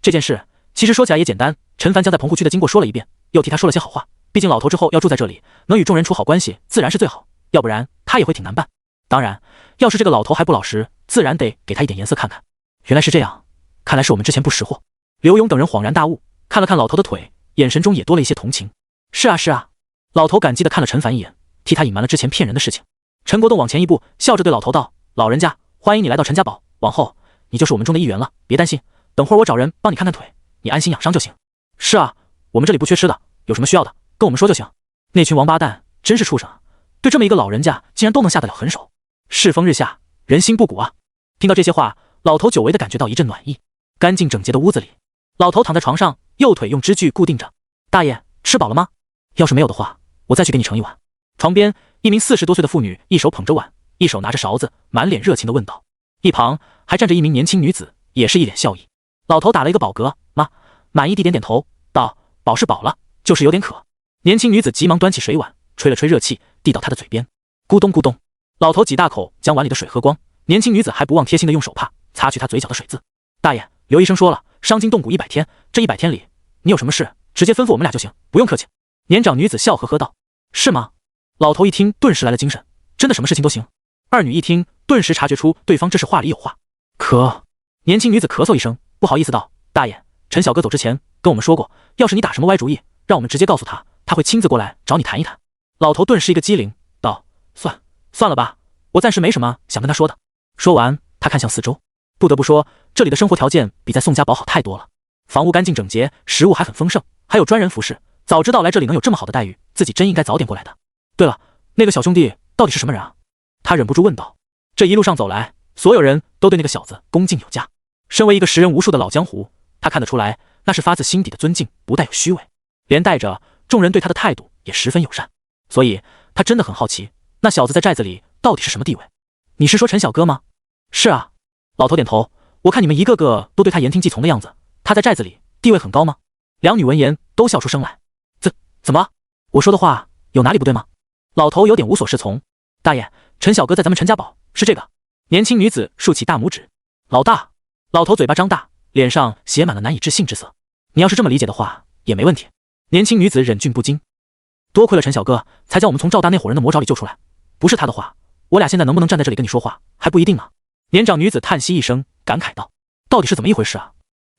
这件事其实说起来也简单。陈凡将在棚户区的经过说了一遍，又替他说了些好话。毕竟老头之后要住在这里，能与众人处好关系，自然是最好，要不然他也会挺难办。当然，要是这个老头还不老实，自然得给他一点颜色看看。原来是这样，看来是我们之前不识货。刘勇等人恍然大悟，看了看老头的腿，眼神中也多了一些同情。是啊。老头感激地看了陈凡一眼，替他隐瞒了之前骗人的事情。陈国栋往前一步，笑着对老头道：“老人家，欢迎你来到陈家堡，往后你就是我们中的一员了，别担心，等会儿我找人帮你看看腿，你安心养伤就行。”“是啊，我们这里不缺吃的，有什么需要的跟我们说就行。”那群王八蛋真是畜生啊，对这么一个老人家竟然都能下得了狠手。世风日下，人心不古啊。听到这些话，老头久违地感觉到一阵暖意。干净整洁的屋子里，老头躺在床上，右腿用支具固定着。“大爷，吃饱了吗？要是没有的话，我再去给你盛一碗。”床边一名40多岁的妇女，一手捧着碗，一手拿着勺子，满脸热情地问道。一旁还站着一名年轻女子，也是一脸笑意。老头打了一个饱嗝，妈，满意地点点头，道：“饱是饱了，就是有点渴。”年轻女子急忙端起水碗，吹了吹热气，递到他的嘴边。咕咚咕咚，老头几大口将碗里的水喝光。年轻女子还不忘贴心的用手帕擦去他嘴角的水渍。大爷，刘医生说了，伤筋动骨100天，这100天里，你有什么事，直接吩咐我们俩就行，不用客气。年长女子笑呵呵道：“是吗？”老头一听，顿时来了精神，真的什么事情都行。二女一听，顿时察觉出对方这是话里有话。可年轻女子咳嗽一声，不好意思道：“大爷，陈小哥走之前跟我们说过，要是你打什么歪主意，让我们直接告诉他，他会亲自过来找你谈一谈。”老头顿时一个机灵，道：“算了吧，我暂时没什么想跟他说的。”说完，他看向四周，不得不说，这里的生活条件比在宋家堡好太多了，房屋干净整洁，食物还很丰盛，还有专人服侍。早知道来这里能有这么好的待遇，自己真应该早点过来的。对了，那个小兄弟到底是什么人啊？他忍不住问道。这一路上走来，所有人都对那个小子恭敬有加。身为一个识人无数的老江湖，他看得出来，那是发自心底的尊敬，不带有虚伪，连带着众人对他的态度也十分友善。所以他真的很好奇，那小子在寨子里到底是什么地位？你是说陈小哥吗？是啊，老头点头。我看你们一个个都对他言听计从的样子，他在寨子里地位很高吗？两女闻言都笑出声来。怎么？我说的话有哪里不对吗？老头有点无所适从。大爷，陈小哥在咱们陈家堡是这个。年轻女子竖起大拇指。老大。老头嘴巴张大，脸上写满了难以置信之色。你要是这么理解的话也没问题。年轻女子忍俊不禁。多亏了陈小哥才将我们从赵大那伙人的魔爪里救出来，不是他的话，我俩现在能不能站在这里跟你说话还不一定呢。年长女子叹息一声，感慨道：“到底是怎么一回事啊？”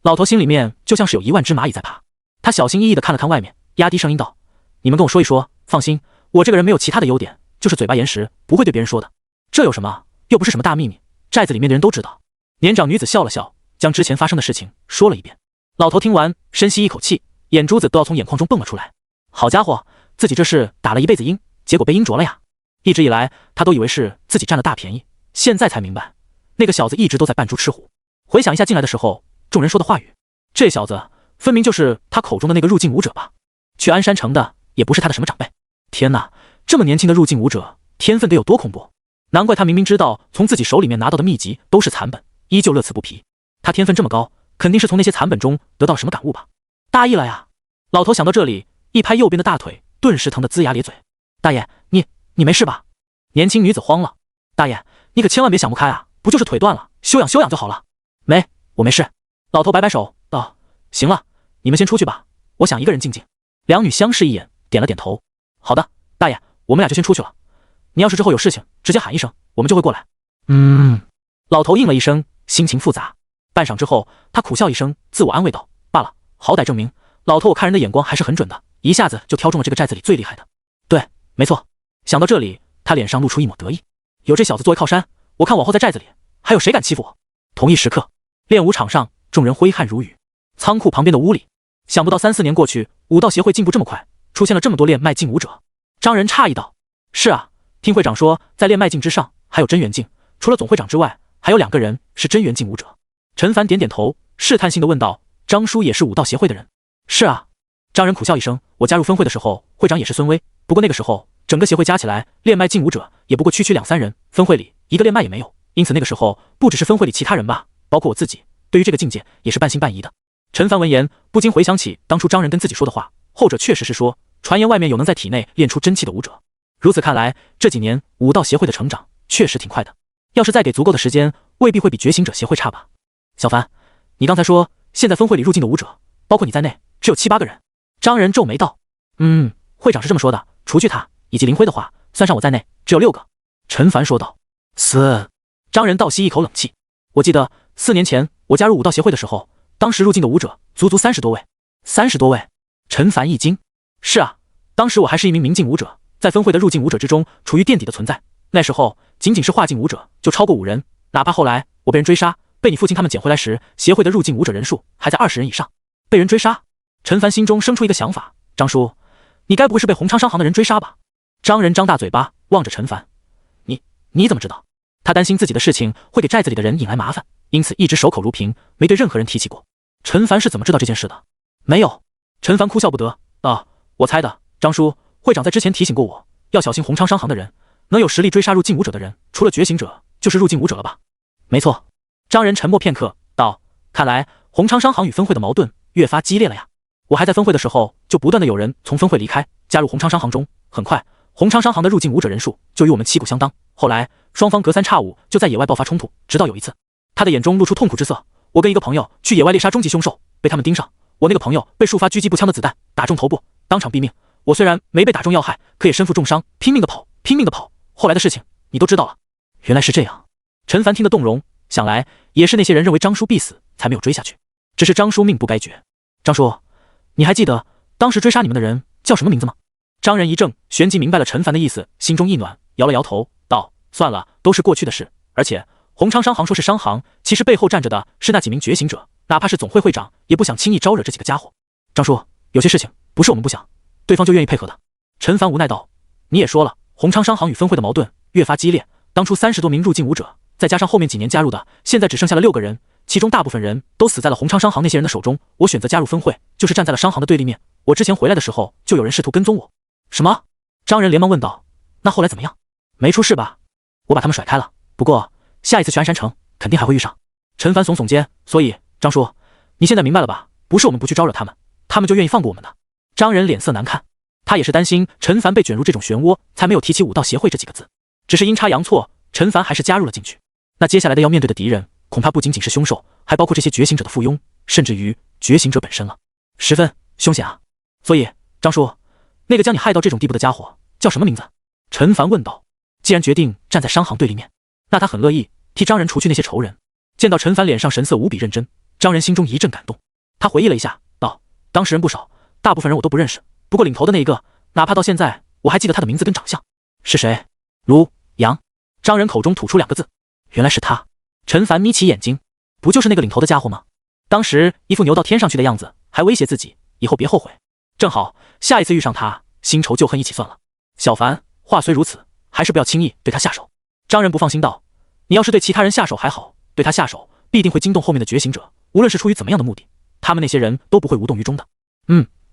老头心里面就像是有1万只蚂蚁在爬。他小心翼翼地看了看外面，压低声音道：“你们跟我说一说，放心，我这个人没有其他的优点，就是嘴巴严实，不会对别人说的。这有什么？又不是什么大秘密，寨子里面的人都知道。”年长女子笑了笑，将之前发生的事情说了一遍。老头听完，深吸一口气，眼珠子都要从眼眶中蹦了出来。好家伙，自己这是打了一辈子鹰，结果被鹰啄了呀！一直以来，他都以为是自己占了大便宜，现在才明白，那个小子一直都在扮猪吃虎。回想一下进来的时候，众人说的话语，这小子分明就是他口中的那个入境武者吧？去鞍山城的也不是他的什么长辈。天哪，这么年轻的入境武者，天分得有多恐怖？难怪他明明知道从自己手里面拿到的秘籍都是残本，依旧乐此不疲。他天分这么高，肯定是从那些残本中得到什么感悟吧？大意了呀！老头想到这里，一拍右边的大腿，顿时疼得龇牙咧嘴。大爷，你没事吧？年轻女子慌了。大爷，你可千万别想不开啊，不就是腿断了，休养休养就好了。我没事。老头摆摆手道：“行了，你们先出去吧，我想一个人静静。”两女相视一眼，点了点头。好的，大爷，我们俩就先出去了。你要是之后有事情，直接喊一声，我们就会过来。老头应了一声，心情复杂。半晌之后，他苦笑一声，自我安慰道：“罢了，好歹证明老头我看人的眼光还是很准的，一下子就挑中了这个寨子里最厉害的。对，没错。”想到这里，他脸上露出一抹得意。有这小子作为靠山，我看往后在寨子里还有谁敢欺负我？同一时刻，练武场上众人挥汗如雨。仓库旁边的屋里，想不到3、4年过去，武道协会进步这么快，出现了这么多练脉劲武者。张人诧异道：“是啊，听会长说，在练脉劲之上还有真元劲，除了总会长之外，还有2个人是真元劲武者。”陈凡点点头，试探性地问道：“张叔也是武道协会的人？”是啊。张人苦笑一声：“我加入分会的时候，会长也是孙威，不过那个时候整个协会加起来练脉劲武者也不过区2、3人，分会里一个练脉也没有，因此那个时候不只是分会里其他人吧，包括我自己，对于这个境界也是半信半疑的。”陈凡闻言，不禁回想起当初张人跟自己说的话，后者确实是说，传言外面有能在体内练出真气的武者。如此看来，这几年武道协会的成长确实挺快的，要是再给足够的时间，未必会比觉醒者协会差吧。小凡，你刚才说现在分会里入境的武者，包括你在内，只有7、8个人。张人皱眉道：“会长是这么说的，除去他以及林辉的话，算上我在内，只有6个。”陈凡说道。张人倒吸一口冷气。我记得4年前我加入武道协会的时候，当时入境的武者足足30多位。30多位？陈凡一惊。是啊，当时我还是一名明镜武者，在分会的入境武者之中处于垫底的存在。那时候仅仅是化境武者就超过5人，哪怕后来我被人追杀，被你父亲他们捡回来时，协会的入境武者人数还在20人以上。被人追杀？陈凡心中生出一个想法，张叔，你该不会是被洪昌商行的人追杀吧？张人张大嘴巴望着陈凡，你怎么知道？他担心自己的事情会给寨子里的人引来麻烦，因此一直守口如瓶，没对任何人提起过。陈凡是怎么知道这件事的？没有。陈凡哭笑不得，我猜的，张叔，会长在之前提醒过我，要小心洪昌商行的人，能有实力追杀入境武者的人，除了觉醒者，就是入境武者了吧？没错。张人沉默片刻，道：“看来洪昌商行与分会的矛盾越发激烈了呀。我还在分会的时候，就不断的有人从分会离开，加入红昌商行中。很快，红昌商行的入境武者人数就与我们旗鼓相当。后来，双方隔三差五就在野外爆发冲突，直到有一次，他的眼中露出痛苦之色。我跟一个朋友去野外猎杀终极凶兽，被他们盯上。我那个朋友被数发狙击步枪的子弹打中头部，当场毙命。我虽然没被打中要害，可也身负重伤，拼命的跑，拼命的跑。后来的事情你都知道了。原来是这样。陈凡听得动容，想来也是那些人认为张叔必死，才没有追下去。只是张叔命不该绝。张叔，你还记得当时追杀你们的人叫什么名字吗？张仁一怔，旋即明白了陈凡的意思，心中一暖，摇了摇头，道：算了，都是过去的事。而且红昌商行说是商行，其实背后站着的是那几名觉醒者，哪怕是总会会长，也不想轻易招惹这几个家伙。张叔，有些事情不是我们不想，对方就愿意配合的。陈凡无奈道：你也说了，红昌商行与分会的矛盾越发激烈，当初30多名入境武者，再加上后面几年加入的，现在只剩下了6个人，其中大部分人都死在了红昌商行那些人的手中。我选择加入分会，就是站在了商行的对立面。我之前回来的时候，就有人试图跟踪我。什么？张仁连忙问道。那后来怎么样？没出事吧？我把他们甩开了，不过下一次去鞍山城肯定还会遇上。陈凡耸耸肩，所以张叔，你现在明白了吧？不是我们不去招惹他们，他们就愿意放过我们的。张仁脸色难看，他也是担心陈凡被卷入这种漩涡，才没有提起武道协会这几个字。只是阴差阳错，陈凡还是加入了进去。那接下来的要面对的敌人，恐怕不仅仅是凶兽，还包括这些觉醒者的附庸，甚至于觉醒者本身了，十分凶险啊。所以张叔，那个将你害到这种地步的家伙叫什么名字？陈凡问道。既然决定站在商行对立面，那他很乐意替张仁除去那些仇人。见到陈凡脸上神色无比认真，张仁心中一阵感动。他回忆了一下，道：当时人不少，大部分人我都不认识，不过领头的那一个，哪怕到现在我还记得他的名字跟长相。是谁？卢阳。张仁口中吐出2个字。原来是他。陈凡眯起眼睛，不就是那个领头的家伙吗？当时一副牛到天上去的样子，还威胁自己以后别后悔。正好下一次遇上他，新仇旧恨一起算了。小凡，话虽如此，还是不要轻易对他下手。张仁不放心道：你要是对其他人下手还好，对他下手必定会惊动后面的觉醒者，无论是出于怎么样的目的，他们那些人都不会无动于衷的。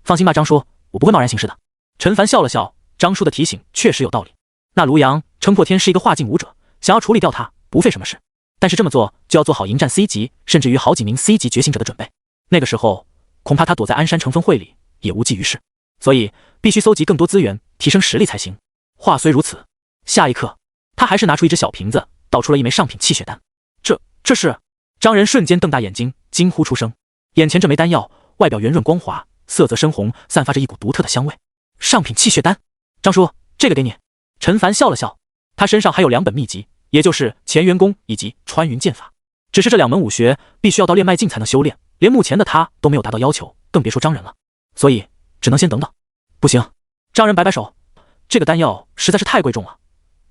放心吧张叔，我不会贸然行事的。陈凡笑了笑，张叔的提醒确实有道理。那卢阳撑破天是一个化境武者，想要处理掉他不费什么事，但是这么做就要做好迎战 C 级甚至于好几名 C 级觉醒者的准备。那个时候恐怕他躲在鞍山城分会里也无济于事，所以必须搜集更多资源，提升实力才行。话虽如此，下一刻他还是拿出一只小瓶子，倒出了一枚上品气血丹。这是？张仁瞬间瞪大眼睛，惊呼出声。眼前这枚丹药外表圆润光滑，色泽深红，散发着一股独特的香味。上品气血丹。张叔，这个给你。陈凡笑了笑，他身上还有2本秘籍，也就是乾元功以及穿云剑法，只是这2门武学必须要到炼脉境才能修炼，连目前的他都没有达到要求，更别说张仁了，所以只能先等等。不行。张仁摆摆手，这个丹药实在是太贵重了，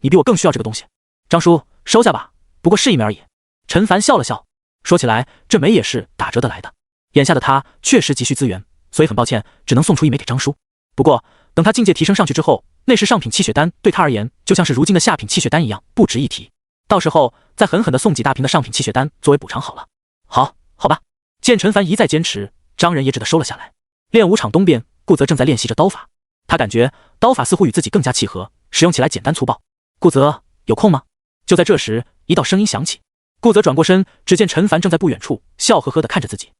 你比我更需要这个东西。张叔，收下吧，不过是一枚而已。陈凡笑了笑，说起来这枚也是打折得来的，眼下的他确实急需资源，所以很抱歉只能送出一枚给张叔。不过等他境界提升上去之后，那时上品气血丹对他而言就像是如今的下品气血丹一样不值一提，到时候再狠狠地送几大瓶的上品气血丹作为补偿好了。好吧。见陈凡一再坚持，张仁也只得收了下来。练武场东边，顾泽正在练习着刀法，他感觉刀法似乎与自己更加契合，使用起来简单粗暴。顾泽，有空吗？就在这时，一道声音响起。顾泽转过身，只见陈凡正在不远处笑呵呵地看着自己。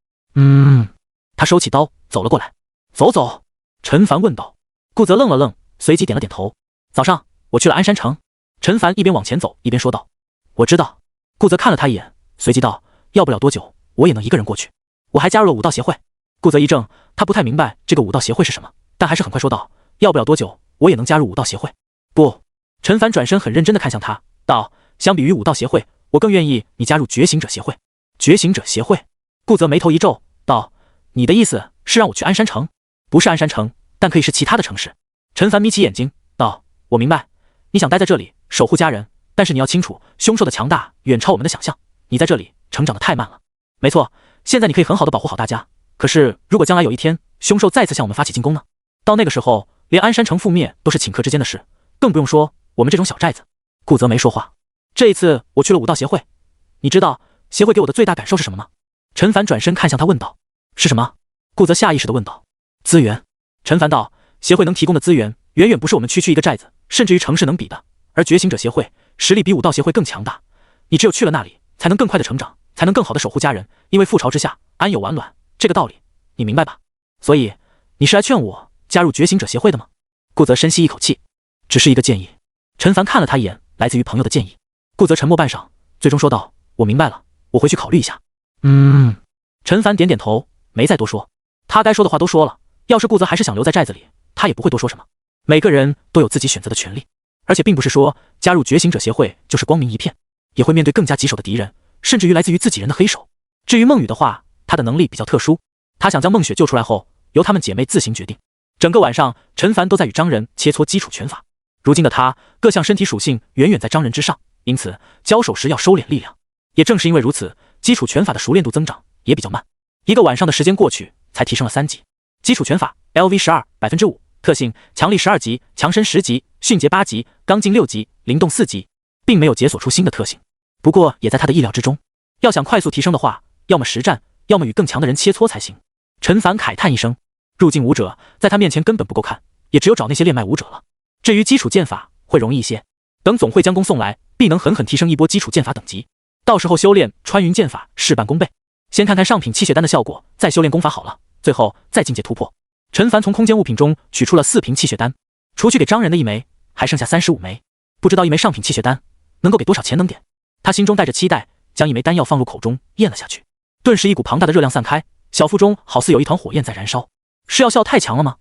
他收起刀走了过来。走。陈凡问道。顾泽愣了愣，随即点了点头。早上我去了鞍山城。陈凡一边往前走一边说道。我知道。顾泽看了他一眼，随即道，要不了多久我也能一个人过去，我还加入了武道协会。顾泽一怔，他不太明白这个武道协会是什么，但还是很快说道，要不了多久我也能加入武道协会。不。陈凡转身很认真地看向他，道，相比于武道协会，我更愿意你加入觉醒者协会。觉醒者协会？顾泽眉头一皱，道，你的意思是让我去鞍山城？不是鞍山城，但可以是其他的城市。陈凡眯起眼睛，道，我明白，你想待在这里守护家人，但是你要清楚，凶兽的强大远超我们的想象，你在这里成长得太慢了。没错，现在你可以很好的保护好大家，可是如果将来有一天凶兽再次向我们发起进攻呢？到那个时候，连鞍山城覆灭都是顷刻之间的事，更不用说我们这种小寨子。顾泽没说话。这一次我去了武道协会，你知道协会给我的最大感受是什么吗？陈凡转身看向他问道。是什么？顾泽下意识地问道。资源。陈凡道，协会能提供的资源远远不是我们区区一个寨子甚至于城市能比的，而觉醒者协会实力比武道协会更强大，你只有去了那里才能更快的成长，才能更好的守护家人，因为覆巢之下安有完卵，这个道理你明白吧？所以你是来劝我加入觉醒者协会的吗？顾泽深吸一口气，只是一个建议。陈凡看了他一眼，来自于朋友的建议。顾泽沉默半晌，最终说道：我明白了，我回去考虑一下。陈凡点点头，没再多说。他该说的话都说了，要是顾泽还是想留在寨子里，他也不会多说什么。每个人都有自己选择的权利，而且并不是说加入觉醒者协会就是光明一片，也会面对更加棘手的敌人，甚至于来自于自己人的黑手。至于孟雨的话，她的能力比较特殊，她想将孟雪救出来后，由她们姐妹自行决定。整个晚上，陈凡都在与张仁切磋基础拳法。如今的他，各项身体属性远远在张仁之上，因此交手时要收敛力量。也正是因为如此，基础拳法的熟练度增长也比较慢。一个晚上的时间过去，才提升了3级。基础拳法 LV12 5%，特性强力12级，强身10级，迅捷8级，刚劲6级，灵动4级，并没有解锁出新的特性。不过也在他的意料之中，要想快速提升的话，要么实战，要么与更强的人切磋才行。陈凡慨叹一声，入境武者在他面前根本不够看，也只有找那些练脉武者了。至于基础剑法会容易一些，等总会将功送来，必能狠狠提升一波基础剑法等级，到时候修炼穿云剑法事半功倍。先看看上品气血丹的效果，再修炼功法好了，最后再境界突破。陈凡从空间物品中取出了4瓶气血丹，除去给张仁的1枚，还剩下35枚。不知道1枚上品气血丹能够给多少潜能点？他心中带着期待，将1枚丹药放入口中咽了下去，顿时一股庞大的热量散开，小腹中好似有一团火焰在燃烧。是药效太强了吗？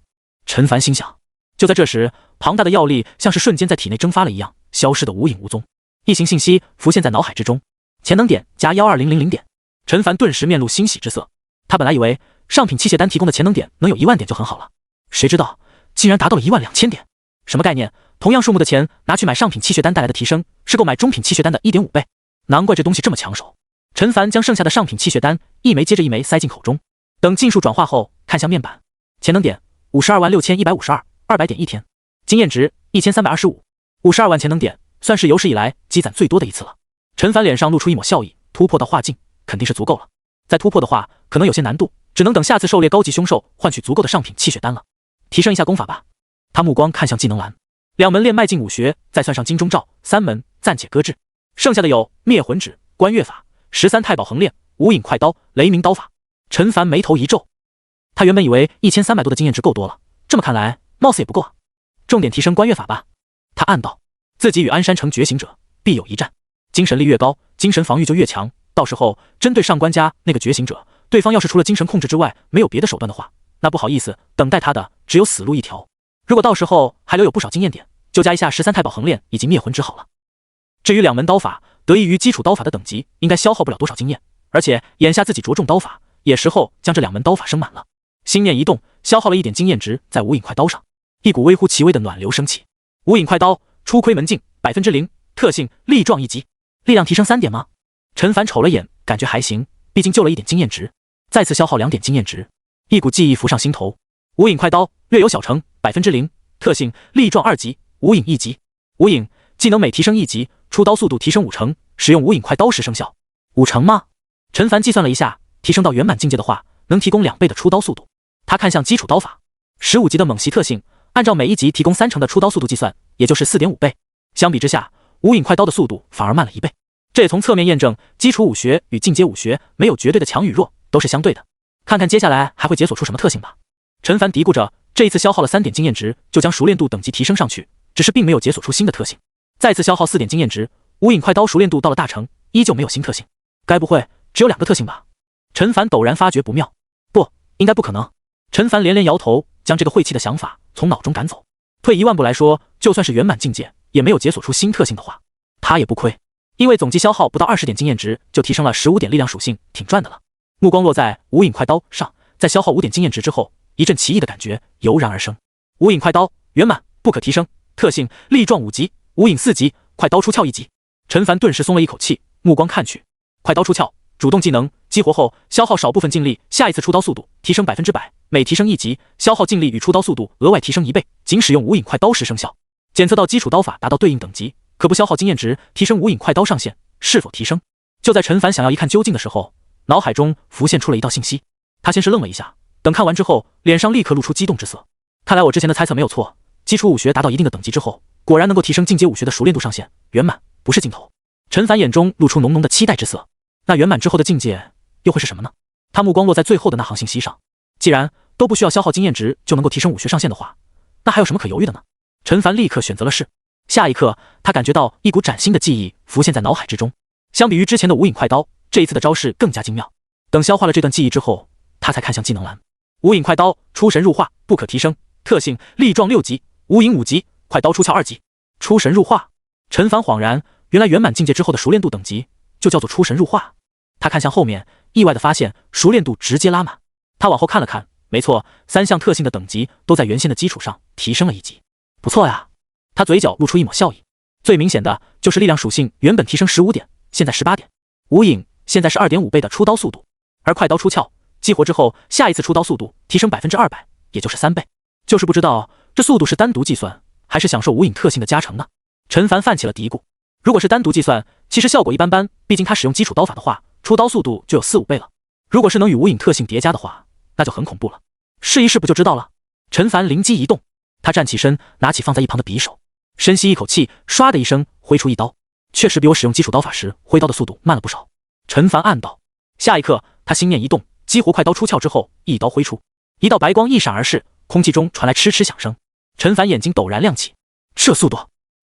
陈凡心想。就在这时，庞大的药力像是瞬间在体内蒸发了一样，消失得无影无踪。一行信息浮现在脑海之中，潜能点加12000点。陈凡顿时面露欣喜之色。他本来以为上品气血丹提供的潜能点能有1万点就很好了，谁知道竟然达到了12000点。什么概念？同样数目的钱拿去买上品气血丹带来的提升，是购买中品气血丹的 1.5 倍。难怪这东西这么抢手。陈凡将剩下的上品气血丹1枚接着1枚塞进口中，等尽数转化后，看向面板，潜能点526152，200点一天，经验值1325，52万潜能点，算是有史以来积攒最多的一次了。陈凡脸上露出一抹笑意，突破到化境肯定是足够了，再突破的话可能有些难度，只能等下次狩猎高级凶兽换取足够的上品气血丹了。提升一下功法吧。他目光看向技能栏，2门练脉劲武学，再算上金钟罩，3门暂且搁置，剩下的有灭魂指、观月法、13太保横练、无影快刀、雷鸣刀法。陈凡眉头一皱，他原本以为1300多的经验值够多了，这么看来貌似也不够啊。重点提升观月法吧。他暗道，自己与鞍山城觉醒者必有一战，精神力越高，精神防御就越强，到时候针对上官家那个觉醒者，对方要是除了精神控制之外没有别的手段的话，那不好意思，等待他的只有死路一条。如果到时候还留有不少经验点，就加一下13太保横练以及灭魂指好了。至于2门刀法，得益于基础刀法的等级，应该消耗不了多少经验，而且眼下自己着重刀法，也时候将这2门刀法升满了。心念一动，消耗了1点经验值在无影快刀上，一股微乎其微的暖流升起。无影快刀初窥门径0%，特性力壮1级，力量提升3点吗？陈凡瞅了眼，感觉还行，毕竟救了1点经验值。再次消耗2点经验值，一股记忆浮上心头。无影快刀略有小成0%，特性力壮2级，无影1级。无影技能每提升1级，出刀速度提升5成，使用无影快刀时生效。5成吗？陈凡计算了一下，提升到圆满境界的话，能提供2倍的出刀速度。他看向基础刀法，15级的猛袭特性，按照每一级提供3成的出刀速度计算，也就是 4.5 倍。相比之下，无影快刀的速度反而慢了1倍。这也从侧面验证，基础武学与进阶武学没有绝对的强与弱，都是相对的。看看接下来还会解锁出什么特性吧。陈凡嘀咕着，这一次消耗了3点经验值，就将熟练度等级提升上去，只是并没有解锁出新的特性。再次消耗4点经验值，无影快刀熟练度到了大成，依旧没有新特性。该不会只有2个特性吧？陈凡陡然发觉不妙，不，应该不可能。陈凡连连摇头，将这个晦气的想法从脑中赶走。退1万步来说，就算是圆满境界，也没有解锁出新特性的话，他也不亏，因为总计消耗不到20点经验值，就提升了15点力量属性，挺赚的了。目光落在无影快刀上，在消耗5点经验值之后，一阵奇异的感觉油然而生。无影快刀圆满不可提升，特性力壮5级，无影4级，快刀出鞘1级。陈凡顿时松了一口气，目光看去，快刀出鞘主动技能，激活后消耗少部分劲力，下一次出刀速度提升100%，每提升1级，消耗劲力与出刀速度额外提升1倍，仅使用无影快刀时生效。检测到基础刀法达到对应等级，可不消耗经验值提升无影快刀上限是否提升。就在陈凡想要一看究竟的时候，脑海中浮现出了一道信息。他先是愣了一下，等看完之后，脸上立刻露出激动之色。看来我之前的猜测没有错，基础武学达到一定的等级之后，果然能够提升进阶武学的熟练度上限，圆满不是尽头。陈凡眼中露出浓浓的期待之色。那圆满之后的境界又会是什么呢？他目光落在最后的那行信息上。既然都不需要消耗经验值就能够提升武学上限的话，那还有什么可犹豫的呢？陈凡立刻选择了是。下一刻，他感觉到一股崭新的记忆浮现在脑海之中。相比于之前的无影快刀，这一次的招式更加精妙。等消化了这段记忆之后，他才看向技能栏。无影快刀，出神入化，不可提升。特性：力壮6级，无影5级，快刀出鞘2级。出神入化，陈凡恍然，原来圆满境界之后的熟练度等级就叫做出神入化。他看向后面，意外的发现熟练度直接拉满。他往后看了看，没错，3项特性的等级都在原先的基础上提升了1级。不错呀。他嘴角露出一抹笑意。最明显的就是力量属性原本提升15点，现在18点。无影现在是 2.5 倍的出刀速度，而快刀出鞘激活之后，下一次出刀速度提升 200%， 也就是3倍。就是不知道这速度是单独计算，还是享受无影特性的加成呢？陈凡泛起了嘀咕。如果是单独计算，其实效果一般般，毕竟他使用基础刀法的话，出刀速度就有4-5倍了。如果是能与无影特性叠加的话，那就很恐怖了。试一试不就知道了。陈凡灵机一动，他站起身，拿起放在一旁的匕首，深吸一口气，唰的一声挥出一刀，确实比我使用基础刀法时挥刀的速度慢了不少。陈凡暗道。下一刻，他心念一动，激活快刀出鞘之后，一刀挥出，一道白光一闪而逝，空气中传来嗤嗤响声。陈凡眼睛陡然亮起，这速度！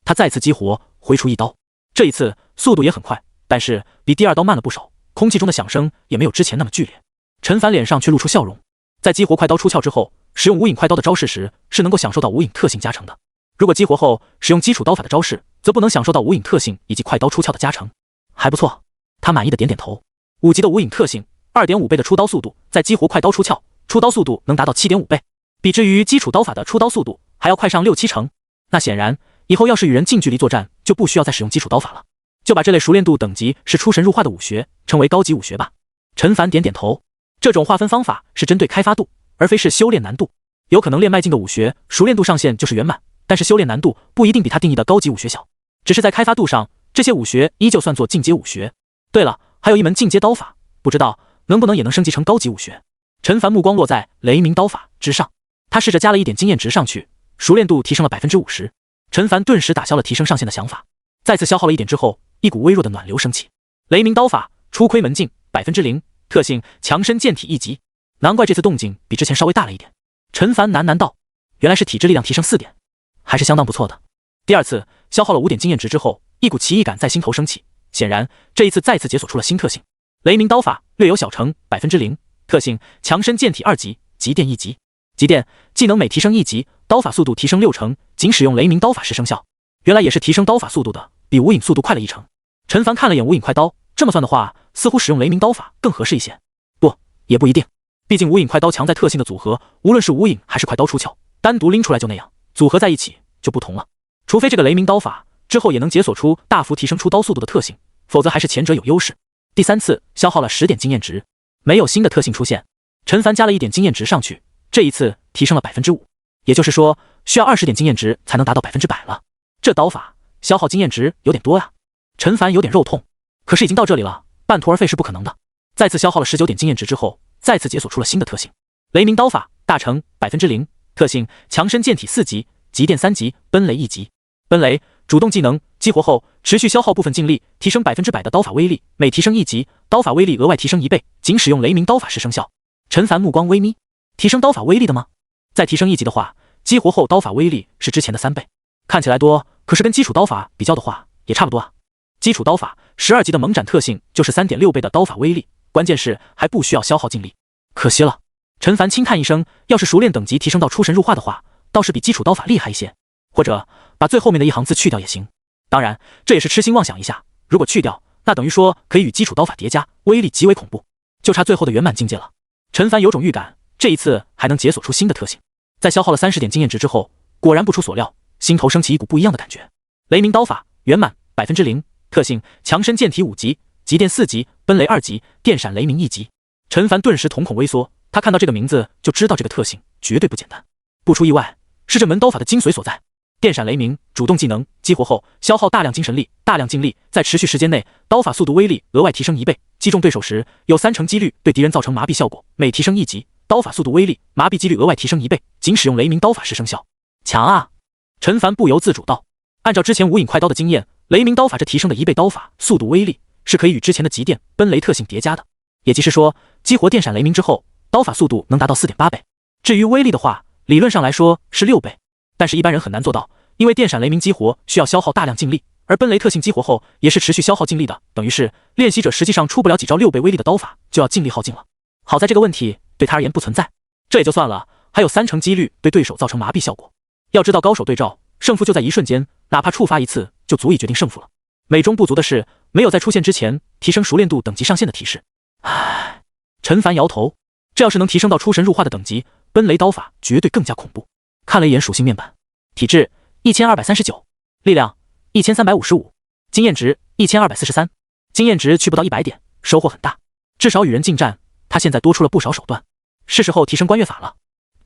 他再次激活，挥出一刀，这一次速度也很快，但是比第2刀慢了不少，空气中的响声也没有之前那么剧烈。陈凡脸上却露出笑容，在激活快刀出鞘之后，使用无影快刀的招式时是能够享受到无影特性加成的。如果激活后使用基础刀法的招式，则不能享受到无影特性以及快刀出鞘的加成。还不错，他满意的点点头。5级的无影特性， 2.5 倍的出刀速度，再激活快刀出鞘，出刀速度能达到 7.5 倍，比之于基础刀法的出刀速度还要快上6-7成。那显然以后要是与人近距离作战，就不需要再使用基础刀法了，就把这类熟练度等级是出神入化的武学称为高级武学吧。陈凡点点头，这种划分方法是针对开发度，而非是修炼难度。有可能练迈进的武学熟练度上限就是圆满，但是修炼难度不一定比他定义的高级武学小，只是在开发度上，这些武学依旧算作进阶武学。对了，还有一门进阶刀法，不知道能不能也能升级成高级武学。陈凡目光落在雷鸣刀法之上，他试着加了一点经验值上去，熟练度提升了 50%。陈凡顿时打消了提升上限的想法，再次消耗了一点之后，一股微弱的暖流升起。雷鸣刀法，出窥门径 0%， 特性强身健体1级。难怪这次动静比之前稍微大了一点。陈凡喃喃道，原来是体质力量提升4点，还是相当不错的。第2次消耗了5点经验值之后，一股奇异感在心头升起，显然这一次再次解锁出了新特性。雷鸣刀法，略有小成 0%， 特性强身健体2级，极电1级。极电技能每提升1级，刀法速度提升6成，仅使用雷鸣刀法时生效。原来也是提升刀法速度的，比无影速度快了1成。陈凡看了眼无影快刀，这么算的话，似乎使用雷鸣刀法更合适一些。不，也不一定，毕竟无影快刀强在特性的组合，无论是无影还是快刀出鞘，单独拎出来就那样，组合在一起就不同了。除非这个雷鸣刀法之后也能解锁出大幅提升出刀速度的特性，否则还是前者有优势。第3次消耗了10点经验值，没有新的特性出现。陈凡加了一点经验值上去，这一次提升了 5%， 也就是说需要20点经验值才能达到 100% 了。这刀法消耗经验值有点多呀。陈凡有点肉痛，可是已经到这里了，半途而废是不可能的。再次消耗了19点经验值之后，再次解锁出了新的特性。雷鸣刀法，大成 0%， 特性强身健体4级，极电3级，奔雷1级。奔雷主动技能激活后，持续消耗部分净力，提升 100% 的刀法威力，每提升1级，刀法威力额外提升1倍，仅使用雷鸣刀法时生效。陈凡目光微眯，提升刀法威力的吗？再提升1级的话，激活后刀法威力是之前的3倍，看起来多，可是跟基础刀法比较的话，也差不多啊。基础刀法12级的猛斩特性就是 3.6 倍的刀法威力，关键是还不需要消耗净力，可惜了。陈凡轻叹一声，要是熟练等级提升到出神入化的话，倒是比基础刀法厉害一些，或者把最后面的一行字去掉也行。当然，这也是痴心妄想一下，如果去掉，那等于说可以与基础刀法叠加，威力极为恐怖，就差最后的圆满境界了。陈凡有种预感，这一次还能解锁出新的特性。在消耗了30点经验值之后，果然不出所料，心头升起一股不一样的感觉。雷鸣刀法，圆满 0%， 特性强身健体5级，极电4级，奔雷2级，电闪雷鸣1级。陈凡顿时瞳孔微缩，他看到这个名字就知道这个特性绝对不简单，不出意外是这门刀法的精髓所在。电闪雷鸣主动技能激活后，消耗大量精神力、大量精力，在持续时间内，刀法速度威力额外提升1倍，击中对手时有3成几率对敌人造成麻痹效果，每提升1级，刀法速度威力麻痹几率额外提升1倍，仅使用雷鸣刀法时生效。强啊！陈凡不由自主道。按照之前无影快刀的经验，雷鸣刀法这提升的1倍刀法速度威力是可以与之前的极电、奔雷特性叠加的，也即是说，激活电闪雷鸣之后，刀法速度能达到 4.8 倍。至于威力的话，理论上来说是6倍，但是一般人很难做到，因为电闪雷鸣激活需要消耗大量劲力，而奔雷特性激活后也是持续消耗劲力的，等于是练习者实际上出不了几招6倍威力的刀法就要尽力耗尽了。好在这个问题对他而言不存在，这也就算了，还有3成几率对对手造成麻痹效果。要知道高手对照，胜负就在一瞬间，哪怕触发一次就足以决定胜负了。美中不足的是，没有在出现之前提升熟练度等级上限的提示。唉，陈凡摇头，这要是能提升到出神入化的等级，奔雷刀法绝对更加恐怖。看了一眼属性面板，体质1239，力量1355，经验值1243，经验值去不到100点，收获很大，至少与人近战，他现在多出了不少手段。是时候提升观月法了。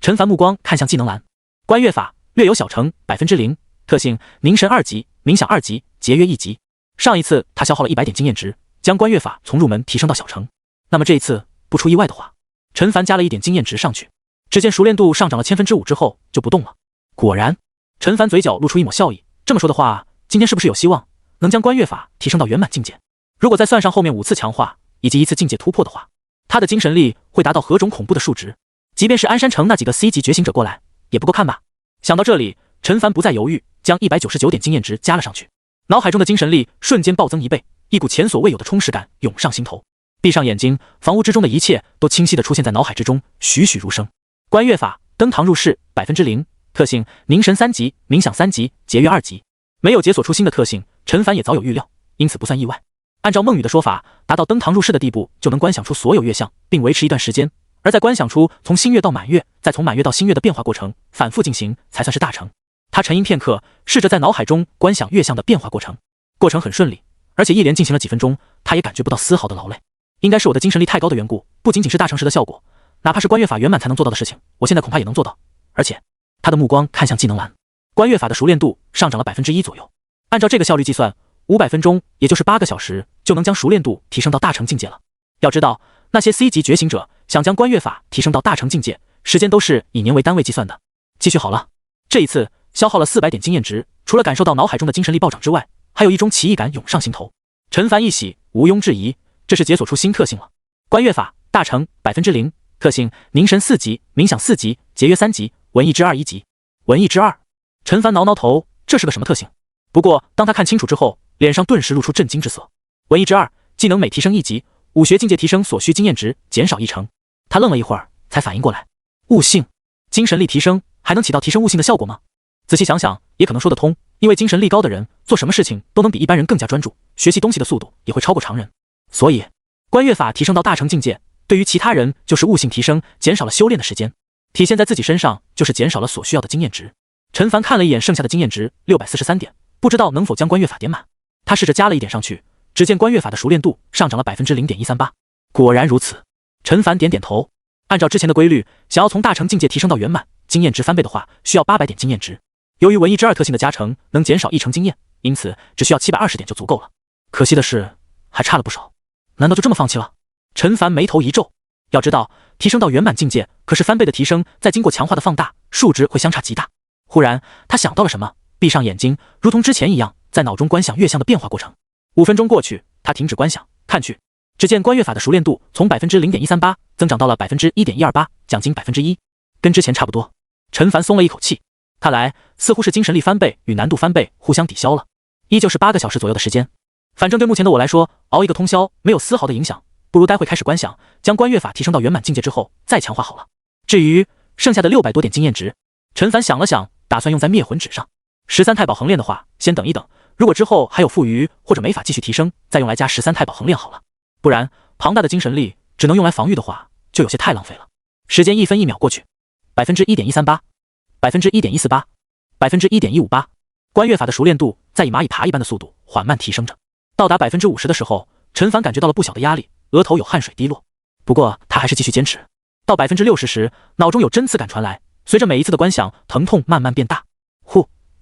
陈凡目光看向技能栏，观月法略有小成 0%， 特性凝神2级，冥想2级，节约1级。上一次他消耗了100点经验值，将观月法从入门提升到小成，那么这一次不出意外的话，陈凡加了1点经验值上去，只见熟练度上涨了5%之后就不动了。果然，陈凡嘴角露出一抹笑意，这么说的话，今天是不是有希望能将观月法提升到圆满境界？如果再算上后面5次强化以及1次境界突破的话，他的精神力会达到何种恐怖的数值？即便是鞍山城那几个 C 级觉醒者过来，也不够看吧？想到这里，陈凡不再犹豫，将199点经验值加了上去，脑海中的精神力瞬间暴增1倍，一股前所未有的充实感涌上心头。闭上眼睛，房屋之中的一切都清晰地出现在脑海之中，栩栩如生。观月法登堂入室 0%， 特性凝神3级，冥想3级，节约2级。没有解锁出新的特性，陈凡也早有预料，因此不算意外。按照梦雨的说法，达到登堂入室的地步，就能观想出所有月相，并维持一段时间。而在观想出从新月到满月，再从满月到新月的变化过程，反复进行，才算是大成。他沉吟片刻，试着在脑海中观想月相的变化过程，过程很顺利，而且一连进行了几分钟，他也感觉不到丝毫的劳累。应该是我的精神力太高的缘故，不仅仅是大成时的效果，哪怕是观月法圆满才能做到的事情，我现在恐怕也能做到。而且，他的目光看向技能栏，观月法的熟练度上涨了1%左右。按照这个效率计算，500分钟，也就是8个小时，就能将熟练度提升到大成境界了。要知道，那些 C 级觉醒者想将观月法提升到大成境界，时间都是以年为单位计算的。继续好了，这一次消耗了400点经验值，除了感受到脑海中的精神力暴涨之外，还有一种奇异感涌上心头。陈凡一喜，毋庸置疑，这是解锁出新特性了。观月法大成 0%， 特性凝神4级，冥想4级，节约3级，文艺之2 1级。文艺之2，陈凡挠挠头，这是个什么特性？不过当他看清楚之后，脸上顿时露出震惊之色。文艺之2，技能每提升1级，武学境界提升所需经验值减少1成。他愣了一会儿，才反应过来，悟性，精神力提升还能起到提升悟性的效果吗？仔细想想，也可能说得通，因为精神力高的人做什么事情都能比一般人更加专注，学习东西的速度也会超过常人。所以，观月法提升到大成境界，对于其他人就是悟性提升，减少了修炼的时间；体现在自己身上就是减少了所需要的经验值。陈凡看了一眼剩下的经验值643点，不知道能否将观月法点满。他试着加了1点上去，只见观月法的熟练度上涨了 0.138%。果然如此，陈凡点点头。按照之前的规律，想要从大成境界提升到圆满，经验值翻倍的话，需要800点经验值。由于文艺之2特性的加成能减少1成经验，因此只需要720点就足够了。可惜的是，还差了不少。难道就这么放弃了？陈凡眉头一皱。要知道，提升到圆满境界可是翻倍的提升，再经过强化的放大，数值会相差极大。忽然，他想到了什么，闭上眼睛，如同之前一样，在脑中观想月相的变化过程。5分钟过去，他停止观想，看去，只见观月法的熟练度从 0.138% 增长到了 1.128%， 奖金 1%， 跟之前差不多。陈凡松了一口气，看来似乎是精神力翻倍与难度翻倍互相抵消了，依旧是8个小时左右的时间。反正对目前的我来说，熬一个通宵没有丝毫的影响，不如待会开始观想，将观月法提升到圆满境界之后再强化好了。至于剩下的600多点经验值，陈凡想了想，打算用在灭魂指上。13太保横练的话，先等一等，如果之后还有富余或者没法继续提升，再用来加13太保横练好了。不然庞大的精神力只能用来防御的话，就有些太浪费了。时间1分1秒过去， 1.138%， 1.148%， 1.158%， 观月法的熟练度在以蚂蚁爬一般的速度缓慢提升着。到达 50% 的时候，陈凡感觉到了不小的压力，额头有汗水滴落。不过他还是继续坚持。到 60% 时，脑中有针刺感传来，随着每一次的观想，疼痛慢慢变大。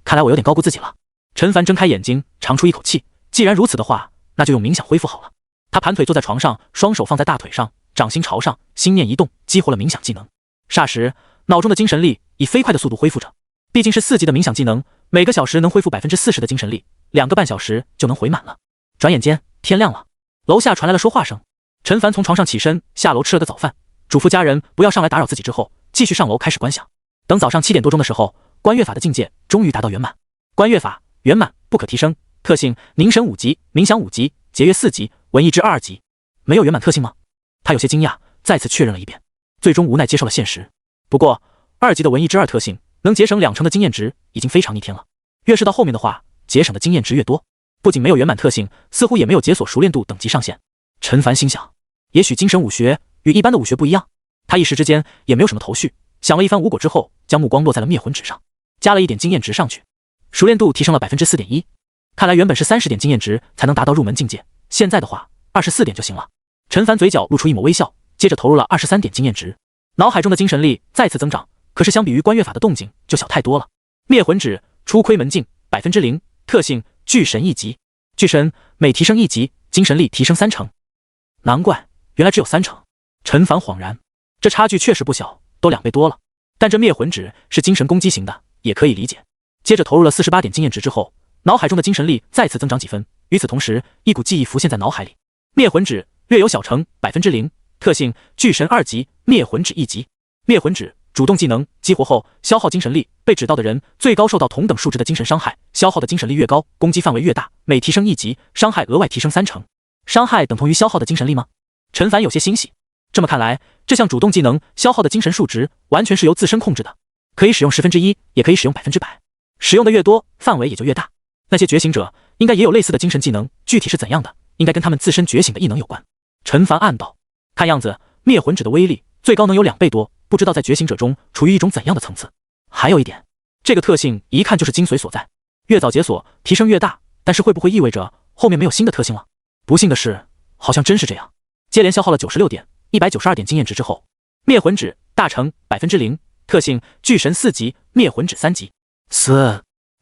看来我有点高估自己了。陈凡睁开眼睛，长出一口气。既然如此的话，那就用冥想恢复好了。他盘腿坐在床上，双手放在大腿上，掌心朝上，心念一动，激活了冥想技能。霎时，脑中的精神力以飞快的速度恢复着。毕竟是4级的冥想技能，每个小时能恢复 40% 的精神力，2个半小时就能回满了。转眼间，天亮了。楼下传来了说话声。陈凡从床上起身，下楼吃了个早饭，嘱咐家人不要上来打扰自己之后，继续上楼开始观想。等早上7点多钟的时候，观月法的境界终于达到圆满。观月法圆满不可提升，特性凝神5级，冥想5级，节约4级，文艺之2级。没有圆满特性吗？他有些惊讶，再次确认了一遍，最终无奈接受了现实。不过2级的文艺之2特性能节省2成的经验值，已经非常逆天了。越是到后面的话，节省的经验值越多。不仅没有圆满特性，似乎也没有解锁熟练度等级上限。陈凡心想，也许精神武学与一般的武学不一样。他一时之间也没有什么头绪，想了一番无果之后，将目光落在了灭魂指上，加了一点经验值上去，熟练度提升了 4.1%。看来原本是30点经验值才能达到入门境界，现在的话24点就行了。陈凡嘴角露出一抹微笑，接着投入了23点经验值，脑海中的精神力再次增长。可是相比于观月法的动静就小太多了。灭魂指初窥门境0%，特性巨神1级，巨神每提升1级，精神力提升3成。难怪原来只有3成。陈凡恍然，这差距确实不小，都2倍多了。但这灭魂指是精神攻击型的，也可以理解。接着投入了48点经验值之后，脑海中的精神力再次增长几分。与此同时，一股记忆浮现在脑海里。灭魂指略有小成0%，特性巨神2级，灭魂指1级。灭魂指主动技能激活后消耗精神力，被指到的人最高受到同等数值的精神伤害，消耗的精神力越高，攻击范围越大，每提升1级，伤害额外提升3成。伤害等同于消耗的精神力吗？陈凡有些欣喜。这么看来，这项主动技能消耗的精神数值完全是由自身控制的，可以使用1/10，也可以使用100%，使用的越多，范围也就越大。那些觉醒者应该也有类似的精神技能，具体是怎样的，应该跟他们自身觉醒的异能有关。陈凡暗道，看样子灭魂指的威力最高能有2倍多，不知道在觉醒者中处于一种怎样的层次。还有一点，这个特性一看就是精髓所在，越早解锁提升越大，但是会不会意味着后面没有新的特性了？不幸的是，好像真是这样。接连消耗了96点、192点经验值之后，灭魂指大成0%，特性巨神4级，灭魂指3级。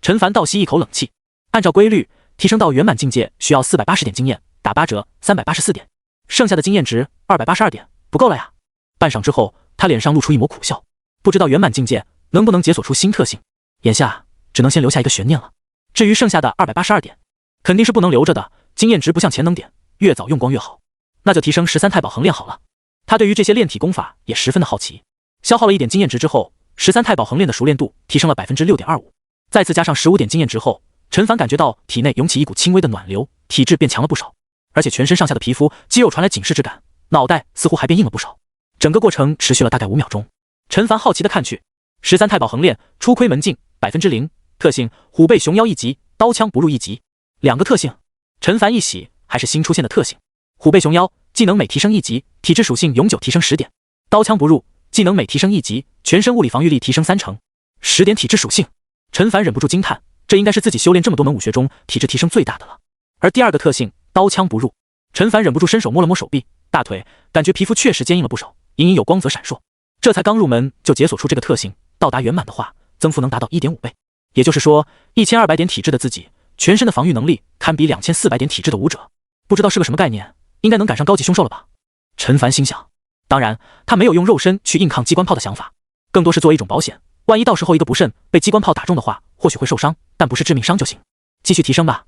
陈凡倒吸一口冷气，按照规律，提升到圆满境界需要480点经验，打8折384点，剩下的经验值282点，不够了呀。半晌之后，他脸上露出一抹苦笑，不知道圆满境界能不能解锁出新特性，眼下只能先留下一个悬念了。至于剩下的282点，肯定是不能留着的，经验值不像潜能点，越早用光越好。那就提升13太保横练好了。他对于这些炼体功法也十分的好奇。消耗了1点经验值之后，13太保横练的熟练度提升了 6.25%， 再次加上15点经验值后，陈凡感觉到体内涌起一股轻微的暖流，体质变强了不少，而且全身上下的皮肤肌肉传来紧实之感，脑袋似乎还变硬了不少。整个过程持续了大概5秒钟。陈凡好奇的看去，13太保横练初窥门境0%，特性虎背熊腰1级，刀枪不入1级。2个特性，陈凡一喜，还是新出现的特性。虎背熊腰技能每提升1级，体质属性永久提升10点；刀枪不入技能每提升1级，全身物理防御力提升3成。10点体质属性，陈凡忍不住惊叹，这应该是自己修炼这么多门武学中体质提升最大的了。而第2个特性刀枪不入，陈凡忍不住伸手摸了摸手臂、大腿，感觉皮肤确实坚硬了不少，隐隐有光泽闪烁。这才刚入门就解锁出这个特性，到达圆满的话，增幅能达到 1.5 倍。也就是说，1200点体质的自己，全身的防御能力堪比2400点体质的武者，不知道是个什么概念，应该能赶上高级凶兽了吧？陈凡心想。当然，他没有用肉身去硬抗机关炮的想法，更多是做一种保险，万一到时候一个不慎被机关炮打中的话，或许会受伤，但不是致命伤就行。继续提升吧。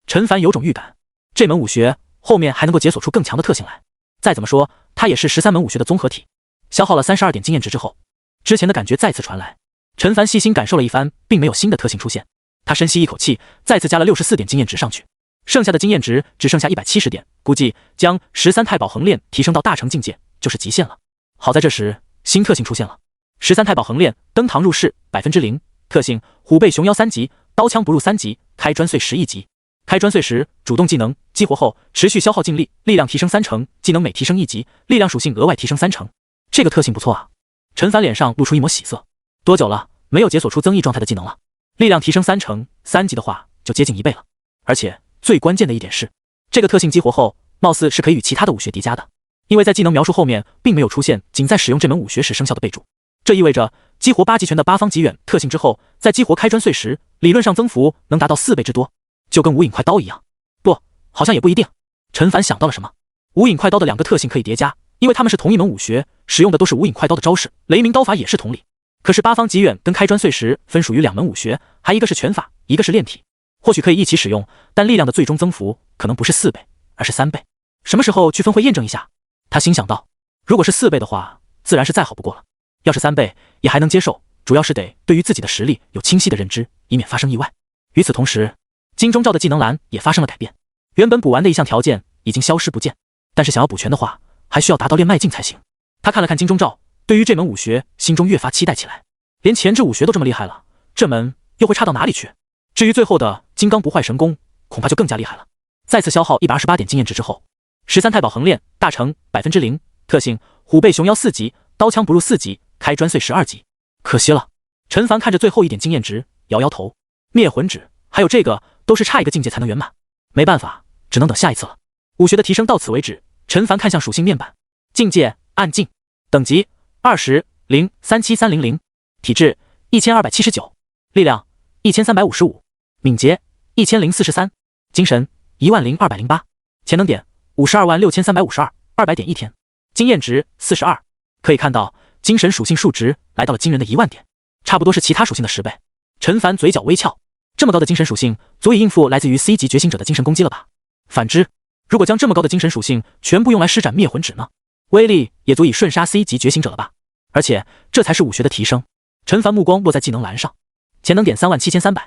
陈凡有种预感，这门武学后面还能够解锁出更强的特性来。再怎么说，它也是13门武学的综合体。消耗了32点经验值之后，之前的感觉再次传来。陈凡细心感受了一番，并没有新的特性出现。他深吸一口气，再次加了64点经验值上去，剩下的经验值只剩下170点，估计将13太保横练提升到大成境界就是极限了。好在这时新特性出现了，13太保横练登堂入室0%，特性虎背熊腰3级，刀枪不入3级，开砖碎石1级。开砖碎石主动技能激活后持续消耗净力，力量提升3成，技能每提升1级，力量属性额外提升3成。这个特性不错啊。陈凡脸上露出一抹喜色。多久了没有解锁出增益状态的技能了？力量提升3成，3级的话就接近1倍了。而且最关键的一点是，这个特性激活后貌似是可以与其他的武学叠加的，因为在技能描述后面并没有出现仅在使用这门武学时生效的备注。这意味着激活8极拳的八方极远特性之后，再激活开砖碎石，理论上增幅能达到4倍之多，就跟无影快刀一样。不，好像也不一定。陈凡想到了什么，无影快刀的2个特性可以叠加，因为他们是同一门武学，使用的都是无影快刀的招式，雷鸣刀法也是同理。可是八方极远跟开砖碎石分属于2门武学，还一个是拳法，一个是炼体，或许可以一起使用，但力量的最终增幅可能不是4倍，而是3倍。什么时候去分会验证一下？他心想道。如果是4倍的话，自然是再好不过了。要是3倍也还能接受，主要是得对于自己的实力有清晰的认知，以免发生意外。与此同时，金钟罩的技能栏也发生了改变，原本补完的一项条件已经消失不见，但是想要补全的话，还需要达到炼脉境才行。他看了看金钟罩，对于这门武学心中越发期待起来。连前置武学都这么厉害了，这门又会差到哪里去？至于最后的金刚不坏神功，恐怕就更加厉害了。再次消耗128点经验值之后，13太保横练大成0%，特性虎背熊腰4级，刀枪不入4级，开砖碎12级。可惜了，陈凡看着最后一点经验值，摇摇头。灭魂指还有这个都是差一个境界才能圆满，没办法，只能等下一次了。武学的提升到此为止，陈凡看向属性面板，境界暗境，等级20-0-37300，体质1279，力量1355，敏捷1043，精神10208，潜能点526352，200点一天，经验值42。可以看到，精神属性数值来到了惊人的1万点，差不多是其他属性的10倍。陈凡嘴角微翘，这么高的精神属性，足以应付来自于 C 级觉醒者的精神攻击了吧？反之，如果将这么高的精神属性全部用来施展灭魂指呢？威力也足以瞬杀 C 级觉醒者了吧？而且这才是武学的提升。陈凡目光落在技能栏上，潜能点37300，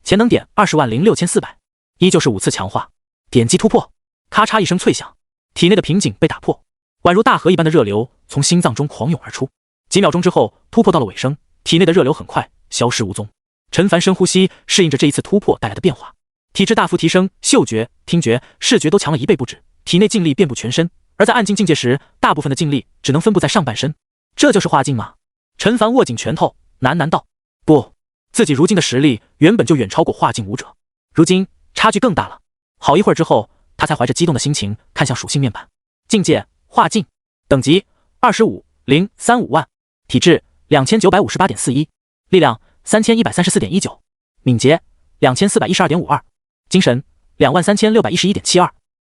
潜能点206400，依旧是5次强化。点击突破，咔嚓一声脆响，体内的瓶颈被打破，宛如大河一般的热流从心脏中狂涌而出。几秒钟之后，突破到了尾声，体内的热流很快消失无踪。陈凡深呼吸，适应着这一次突破带来的变化，体质大幅提升，嗅觉、听觉、视觉都强了1倍不止，体内劲力遍布全身。而在暗境境界时，大部分的劲力只能分布在上半身，这就是化境吗？陈凡握紧拳头，喃喃道：“不，自己如今的实力原本就远超过化境武者，如今差距更大了。”好一会儿之后，他才怀着激动的心情看向属性面板，境界化境，等级25-035万，体质2958.41，力量3134.19，敏捷2412.52，精神23611.72，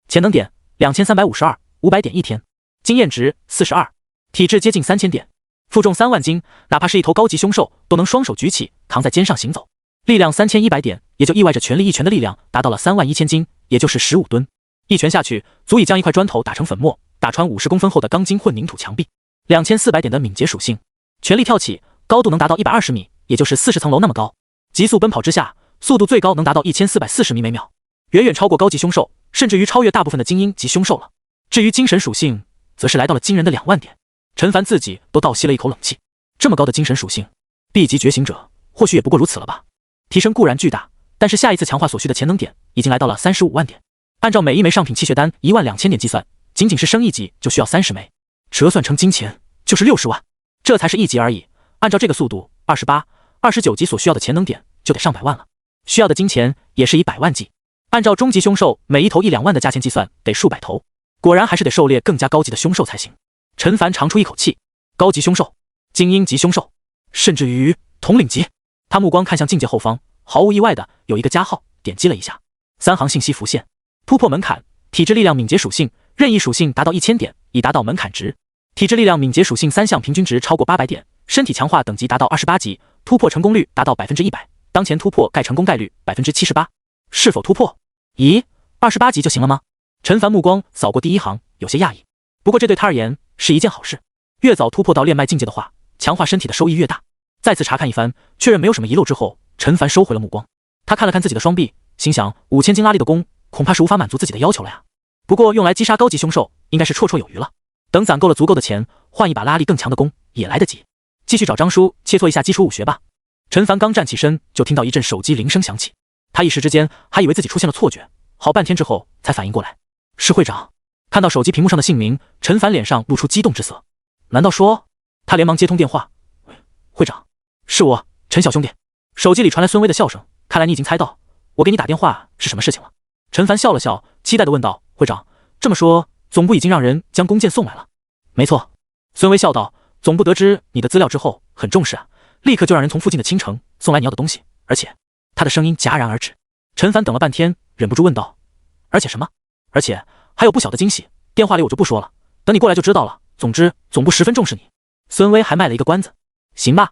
潜能点2352，500点一天，经验值42，体质接近3000点，负重3万斤，哪怕是一头高级凶兽都能双手举起扛在肩上行走。力量3100点，也就意味着全力一拳的力量达到了31000斤，也就是15吨。一拳下去，足以将一块砖头打成粉末，打穿50公分厚的钢筋混凝土墙壁。2400点的敏捷属性，全力跳起，高度能达到120米，也就是40层楼那么高。急速奔跑之下，速度最高能达到1440米每秒，远远超过高级凶兽，甚至于超越大部分的精英级凶兽了。至于精神属性，则是来到了惊人的2万点。陈凡自己都倒吸了一口冷气，这么高的精神属性 ，B 级觉醒者或许也不过如此了吧。提升固然巨大，但是下一次强化所需的潜能点已经来到了35万点。按照每一枚上品气血丹12000点计算，仅仅是升1级就需要30枚，折算成金钱就是60万。这才是1级而已，按照这个速度，28、29级所需要的潜能点就得上百万了，需要的金钱也是以百万计。按照终极凶兽每一头1-2万的价钱计算，得数百头。果然还是得狩猎更加高级的凶兽才行。陈凡长出一口气，高级凶兽、精英级凶兽，甚至于统领级。他目光看向境界后方，毫无意外的有一个加号，点击了一下，3行信息浮现：突破门槛，体质力量敏捷属性，任意属性达到1000点，已达到门槛值。体质力量敏捷属性3项平均值超过800点，身体强化等级达到28级，突破成功率达到100%，当前突破概成功概率78%。是否突破？咦，28级就行了吗？陈凡目光扫过第一行，有些讶异。不过这对他而言是一件好事，越早突破到炼脉境界的话，强化身体的收益越大。再次查看一番，确认没有什么遗漏之后，陈凡收回了目光。他看了看自己的双臂，心想5000斤拉力的功恐怕是无法满足自己的要求了呀。不过用来击杀高级凶兽应该是绰绰有余了。等攒够了足够的钱，换一把拉力更强的功也来得及。继续找张叔切磋一下基础武学吧。陈凡刚站起身，就听到一阵手机铃声响起，他一时之间还以为自己出现了错觉，好半天之后才反应过来，是会长。看到手机屏幕上的姓名，陈凡脸上露出激动之色。难道说？他连忙接通电话，会长，是我，陈小兄弟。手机里传来孙威的笑声，看来你已经猜到我给你打电话是什么事情了。陈凡笑了笑，期待地问道，会长，这么说总部已经让人将弓箭送来了？没错。孙威笑道，总部得知你的资料之后很重视啊，立刻就让人从附近的青城送来你要的东西，而且他的声音戛然而止。陈凡等了半天，忍不住问道，而且什么？而且还有不小的惊喜，电话里我就不说了，等你过来就知道了。总之总部十分重视你。孙威还卖了一个关子。行吧。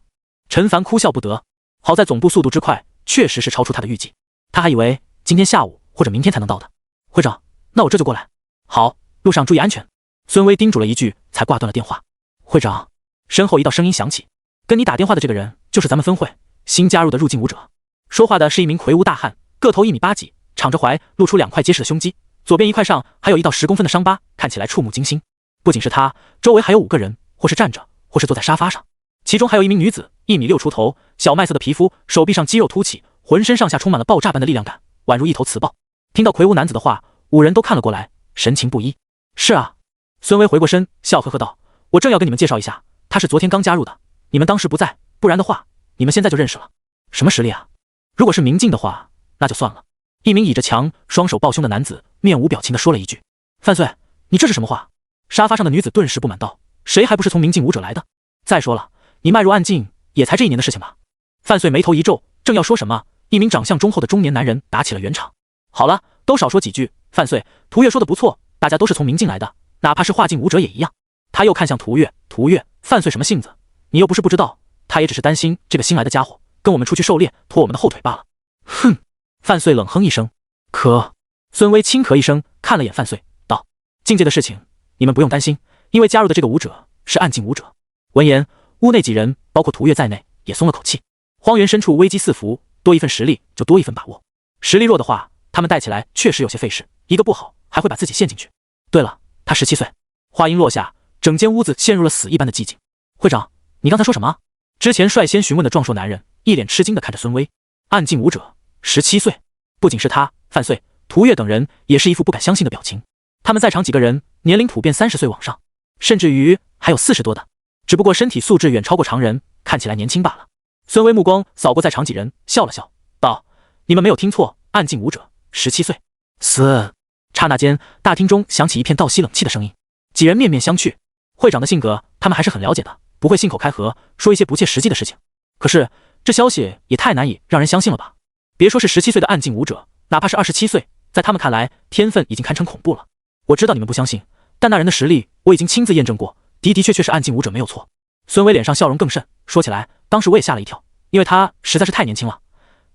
陈凡哭笑不得，好在总部速度之快确实是超出他的预计，他还以为今天下午或者明天才能到的。会长，那我这就过来。好，路上注意安全。孙威叮嘱了一句，才挂断了电话。会长，身后一道声音响起：“跟你打电话的这个人就是咱们分会新加入的入境武者。”说话的是一名魁梧大汉，个头1米8几，敞着怀，露出2块结实的胸肌，左边一块上还有一道10公分的伤疤，看起来触目惊心。不仅是他，周围还有5个人，或是站着，或是坐在沙发上，其中还有一名女子，1米6出头，小麦色的皮肤，手臂上肌肉凸起，浑身上下充满了爆炸般的力量感，宛如一头雌豹。听到魁梧男子的话，5人都看了过来，神情不一。是啊，孙威回过身，笑呵呵道：“我正要跟你们介绍一下，他是昨天刚加入的，你们当时不在，不然的话，你们现在就认识了。什么实力啊？如果是明镜的话，那就算了。”一名倚着墙，双手抱胸的男子面无表情地说了一句：“范岁，你这是什么话？”沙发上的女子顿时不满道：“谁还不是从明镜武者来的？再说了，你迈入暗境也才这1年的事情吧？”范岁眉头一皱，正要说什么，一名长相忠厚的中年男人打起了圆场：“好了，都少说几句。范岁，涂月说的不错，大家都是从明镜来的，哪怕是化境武者也一样。”他又看向涂月：“涂月，范岁什么性子？你又不是不知道，他也只是担心这个新来的家伙跟我们出去狩猎，拖我们的后腿罢了。”哼！范岁冷哼一声。可孙威轻咳一声，看了眼范岁，道：“境界的事情，你们不用担心，因为加入的这个武者是暗境武者。”闻言，屋内几人，包括涂月在内，也松了口气。荒原深处危机四伏，多一份实力就多一份把握。实力弱的话，他们带起来确实有些费事，一个不好还会把自己陷进去。对了，他17岁。话音落下，整间屋子陷入了死一般的寂静。会长，你刚才说什么？之前率先询问的壮硕男人一脸吃惊地看着孙威。暗境武者17岁，不仅是他，范岁、涂月等人也是一副不敢相信的表情。他们在场几个人年龄普遍30岁往上，甚至于还有40多的，只不过身体素质远超过常人，看起来年轻罢了。孙威目光扫过在场几人，笑了笑，道：“你们没有听错，暗境武者17岁。”嘶！刹那间，大厅中响起一片倒吸冷气的声音，几人面面相觑。会长的性格，他们还是很了解的，不会信口开河说一些不切实际的事情。可是这消息也太难以让人相信了吧？别说是17岁的暗境武者，哪怕是27岁，在他们看来，天分已经堪称恐怖了。我知道你们不相信，但那人的实力我已经亲自验证过，的确是暗境武者没有错。孙威脸上笑容更甚，说起来，当时我也吓了一跳，因为他实在是太年轻了。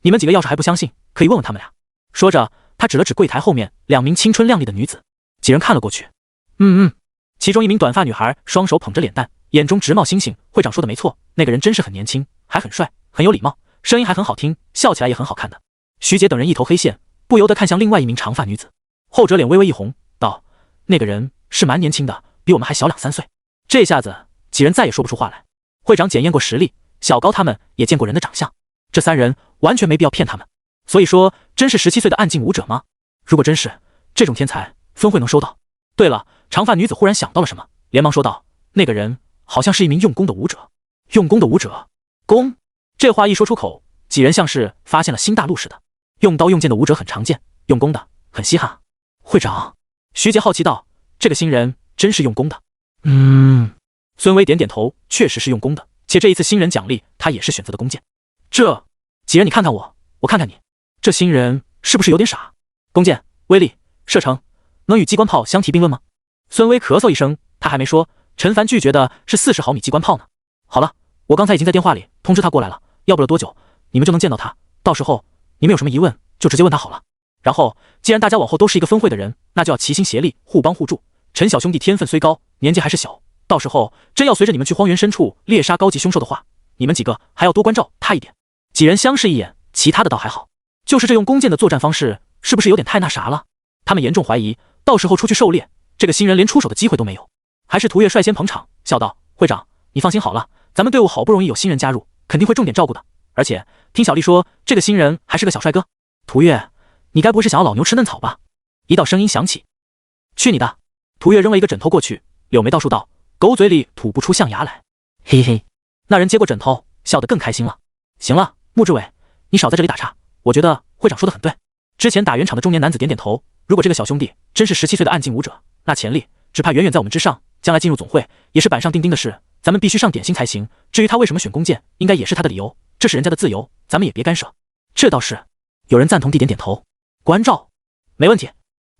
你们几个要是还不相信，可以问问他们俩。说着，他指了指柜台后面2名青春靓丽的女子。几人看了过去，其中一名短发女孩双手捧着脸蛋，眼中直冒星星。会长说的没错，那个人真是很年轻，还很帅，很有礼貌，声音还很好听，笑起来也很好看的。徐杰等人一头黑线，不由得看向另外一名长发女子，后者脸微微一红，道：“那个人是蛮年轻的，比我们还小2、3岁。”这下子几人再也说不出话来。会长检验过实力，小高他们也见过人的长相，这3人完全没必要骗他们。所以说，真是17岁的暗境武者吗？如果真是这种天才，分会能收到。对了，长发女子忽然想到了什么，连忙说道：“那个人好像是一名用功的武者。”用功的武者？功？这话一说出口，几人像是发现了新大陆似的。用刀用剑的武者很常见，用功的很稀罕。会长，徐杰好奇道：“这个新人真是用功的？”孙威点点头，确实是用功的，且这一次新人奖励他也是选择的弓箭。这几人你看看我，我看看你，这新人是不是有点傻？弓箭、威力、射程，能与机关炮相提并论吗？孙威咳嗽一声，他还没说，陈凡拒绝的是40毫米机关炮呢。好了，我刚才已经在电话里通知他过来了，要不了多久，你们就能见到他。到时候你们有什么疑问，就直接问他好了。然后，既然大家往后都是一个分会的人，那就要齐心协力，互帮互助。陈小兄弟天分虽高，年纪还是小，到时候真要随着你们去荒原深处猎杀高级凶兽的话，你们几个还要多关照他一点。几人相视一眼，其他的倒还好，就是这用弓箭的作战方式，是不是有点太那啥了？他们严重怀疑，到时候出去狩猎，这个新人连出手的机会都没有。还是涂月率先捧场，笑道：“会长，你放心好了，咱们队伍好不容易有新人加入，肯定会重点照顾的。而且听小丽说，这个新人还是个小帅哥。涂月，你该不会是想要老牛吃嫩草吧？”一道声音响起：“去你的！”涂月扔了一个枕头过去，柳眉倒竖道：“狗嘴里吐不出象牙来。”嘿嘿，那人接过枕头，笑得更开心了。行了，穆志伟，你少在这里打岔，我觉得会长说的很对。之前打圆场的中年男子点点头，如果这个小兄弟真是17岁的暗境武者，那潜力只怕远远在我们之上，将来进入总会也是板上钉钉的事，咱们必须上点心才行。至于他为什么选弓箭，应该也是他的理由，这是人家的自由，咱们也别干涉。这倒是。有人赞同地点点头，关照，没问题。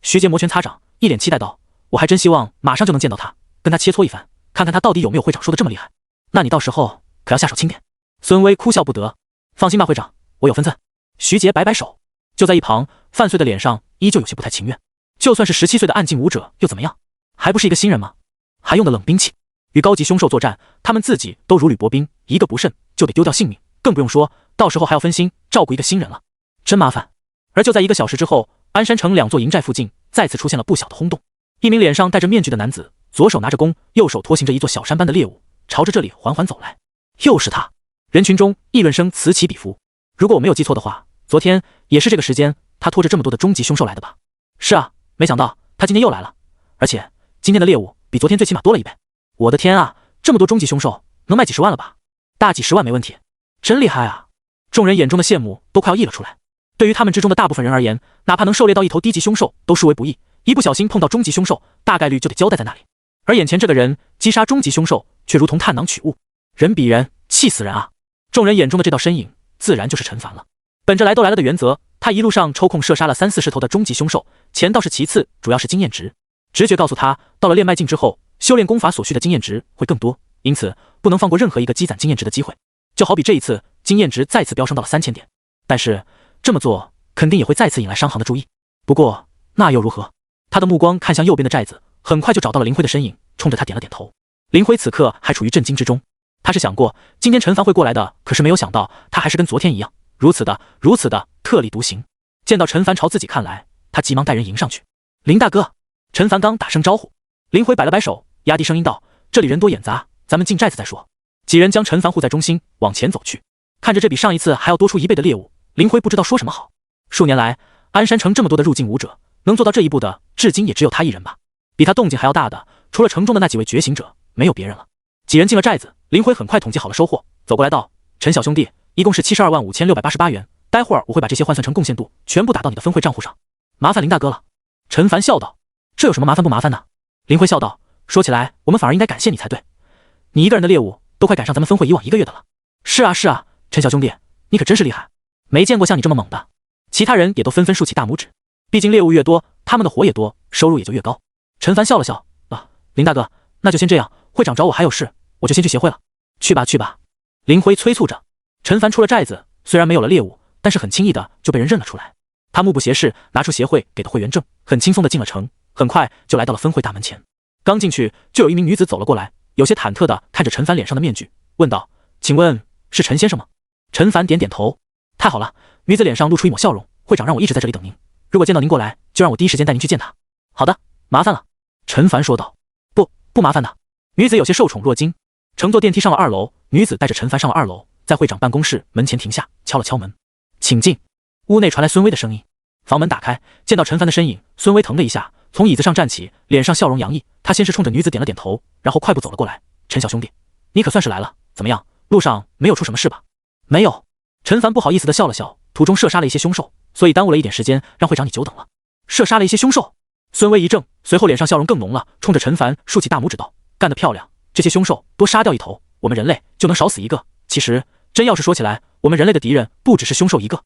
徐杰摩拳擦掌，一脸期待道：“我还真希望马上就能见到他，跟他切磋一番，看看他到底有没有会长说的这么厉害。那你到时候可要下手轻点。”孙威哭笑不得：“放心吧，会长，我有分寸。”徐杰摆摆手。就在一旁，范岁的脸上依旧有些不太情愿。就算是17岁的暗境武者又怎么样？还不是一个新人吗？还用的冷兵器？与高级凶兽作战，他们自己都如履薄冰，一个不慎就得丢掉性命，更不用说到时候还要分心照顾一个新人了，真麻烦。而就在1个小时之后，鞍山城2座营寨附近再次出现了不小的轰动。一名脸上戴着面具的男子，左手拿着弓，右手拖行着一座小山般的猎物，朝着这里缓缓走来。又是他！人群中议论声此起彼伏。如果我没有记错的话，昨天也是这个时间，他拖着这么多的终极凶兽来的吧？是啊，没想到他今天又来了，而且今天的猎物比昨天最起码多了1倍。我的天啊，这么多终极凶兽，能卖几十万了吧？大几十万没问题，真厉害啊！众人眼中的羡慕都快要溢了出来。对于他们之中的大部分人而言，哪怕能狩猎到一头低级凶兽都视为不易，一不小心碰到终极凶兽，大概率就得交代在那里。而眼前这个人击杀终极凶兽，却如同探囊取物，人比人，气死人啊！众人眼中的这道身影，自然就是陈凡了。本着来都来了的原则，他一路上抽空射杀了30-40头的终极凶兽，钱倒是其次，主要是经验值。直觉告诉他，到了炼脉境之后，修炼功法所需的经验值会更多，因此不能放过任何一个积攒经验值的机会。就好比这一次，经验值再次飙升到了3000点，但是这么做肯定也会再次引来商行的注意。不过那又如何？他的目光看向右边的寨子，很快就找到了林辉的身影，冲着他点了点头。林辉此刻还处于震惊之中，他是想过今天陈凡会过来的，可是没有想到他还是跟昨天一样，如此的特立独行。见到陈凡朝自己看来，他急忙带人迎上去。林大哥，陈凡刚打声招呼，林辉摆了摆手，压低声音道：“这里人多眼杂，咱们进寨子再说。”几人将陈凡护在中心，往前走去。看着这比上一次还要多出1倍的猎物，林辉不知道说什么好。数年来，鞍山城这么多的入境武者，能做到这一步的，至今也只有他一人吧。比他动静还要大的，除了城中的那几位觉醒者，没有别人了。几人进了寨子，林辉很快统计好了收获，走过来道：“陈小兄弟，一共是725688元，待会儿我会把这些换算成贡献度，全部打到你的分会账户上。麻烦林大哥了。”陈凡笑道：“这有什么麻烦不麻烦的？”林辉笑道：“说起来，我们反而应该感谢你才对，你一个人的猎物都快赶上咱们分会以往1个月的了。”是啊，陈小兄弟，你可真是厉害，没见过像你这么猛的。其他人也都纷纷竖起大拇指，毕竟猎物越多，他们的活也多，收入也就越高。陈凡笑了笑：“林大哥，那就先这样，会长找我还有事，我就先去协会了。”去吧。林辉催促着。陈凡出了寨子，虽然没有了猎物，但是很轻易的就被人认了出来。他目不斜视，拿出协会给的会员证，很轻松的进了城，很快就来到了分会大门前。刚进去，就有一名女子走了过来，有些忐忑的看着陈凡脸上的面具，问道：“请问是陈先生吗？”陈凡点点头。太好了，女子脸上露出一抹笑容，会长让我一直在这里等您，如果见到您过来，就让我第一时间带您去见他。好的，麻烦了。陈凡说道。不麻烦的。女子有些受宠若惊，乘坐电梯上了2楼，女子带着陈凡上了2楼，在会长办公室门前停下，敲了敲门。请进。屋内传来孙威的声音。房门打开，见到陈凡的身影，孙威腾了一下，从椅子上站起，脸上笑容洋溢。他先是冲着女子点了点头，然后快步走了过来。陈小兄弟，你可算是来了，怎么样？路上没有出什么事吧？没有。陈凡不好意思的笑了笑，途中射杀了一些凶兽，所以耽误了一点时间，让会长你久等了。射杀了一些凶兽？孙威一怔，随后脸上笑容更浓了，冲着陈凡竖起大拇指道：“干得漂亮！这些凶兽多杀掉1头，我们人类就能少死1个。其实真要是说起来，我们人类的敌人不只是凶兽1个。”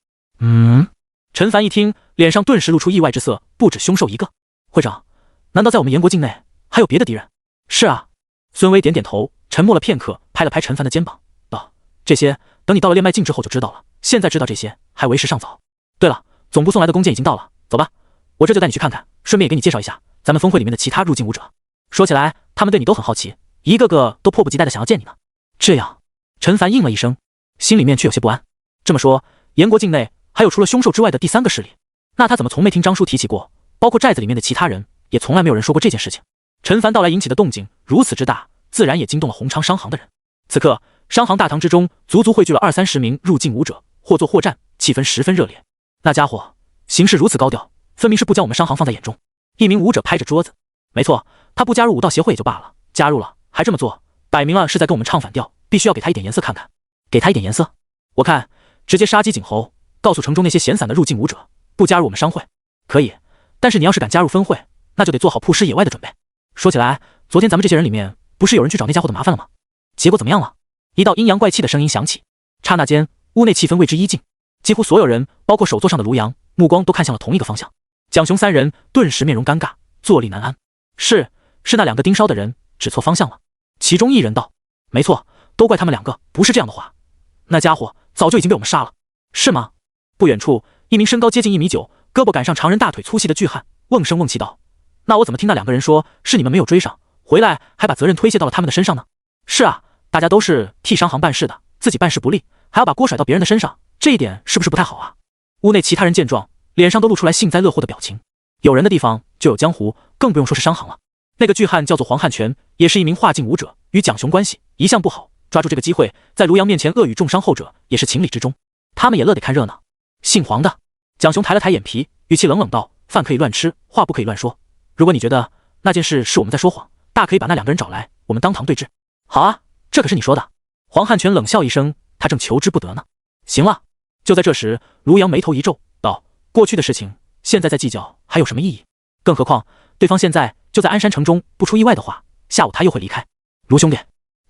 陈凡一听，脸上顿时露出意外之色，不止凶兽1个。会长，难道在我们炎国境内还有别的敌人？是啊。孙威点点头，沉默了片刻，拍了拍陈凡的肩膀，道：“这些等你到了炼脉境之后就知道了，现在知道这些还为时尚早。对了，总部送来的弓箭已经到了，走吧，我这就带你去看看，顺便也给你介绍一下咱们分会里面的其他入境武者。说起来，他们对你都很好奇，一个个都迫不及待的想要见你呢。”这样，陈凡应了一声，心里面却有些不安。这么说，炎国境内还有除了凶兽之外的第3个势力？那他怎么从没听张叔提起过？包括寨子里面的其他人，也从来没有人说过这件事情。陈凡到来引起的动静如此之大，自然也惊动了鸿昌商行的人。此刻，商行大堂之中足足汇聚了20-30名入境武者，或坐或站，气氛十分热烈。那家伙行事如此高调，分明是不将我们商行放在眼中。一名武者拍着桌子：“没错，他不加入武道协会也就罢了，加入了还这么做，摆明了是在跟我们唱反调，必须要给他一点颜色看看。给他一点颜色？我看直接杀鸡儆猴，告诉城中那些闲散的入境武者，不加入我们商会可以，但是你要是敢加入分会，那就得做好曝尸野外的准备。说起来，昨天咱们这些人里面，不是有人去找那家伙的麻烦了吗？结果怎么样了？”一道阴阳怪气的声音响起，刹那间，屋内气氛为之一静，几乎所有人，包括首座上的卢阳，目光都看向了同一个方向。蒋雄3人顿时面容尴尬，坐立难安。是那2个盯梢的人指错方向了。其中一人道：“没错，都怪他们2个，不是这样的话，那家伙早就已经被我们杀了。”是吗？不远处，一名身高接近1.9米，胳膊赶上常人大腿粗细的巨汉，瓮声瓮气道：“那我怎么听那2个人说是你们没有追上，回来还把责任推卸到了他们的身上呢？是啊，大家都是替商行办事的，自己办事不力，还要把锅甩到别人的身上，这一点是不是不太好啊？屋内其他人见状，脸上都露出来幸灾乐祸的表情。有人的地方就有江湖，更不用说是商行了。那个巨汉叫做黄汉全，也是一名化境武者，与蒋雄关系一向不好，抓住这个机会，在卢阳面前恶语重伤后者，也是情理之中。他们也乐得看热闹。姓黄的，蒋雄抬了抬眼皮，语气冷冷道：“饭可以乱吃，话不可以乱说。如果你觉得那件事是我们在说谎，大可以把那2个人找来，我们当堂对质。”好啊，这可是你说的。黄汉全冷笑一声，他正求之不得呢。行了。就在这时，卢阳眉头一皱，道：“过去的事情，现在再计较还有什么意义？更何况对方现在就在鞍山城中，不出意外的话，下午他又会离开。”卢兄弟，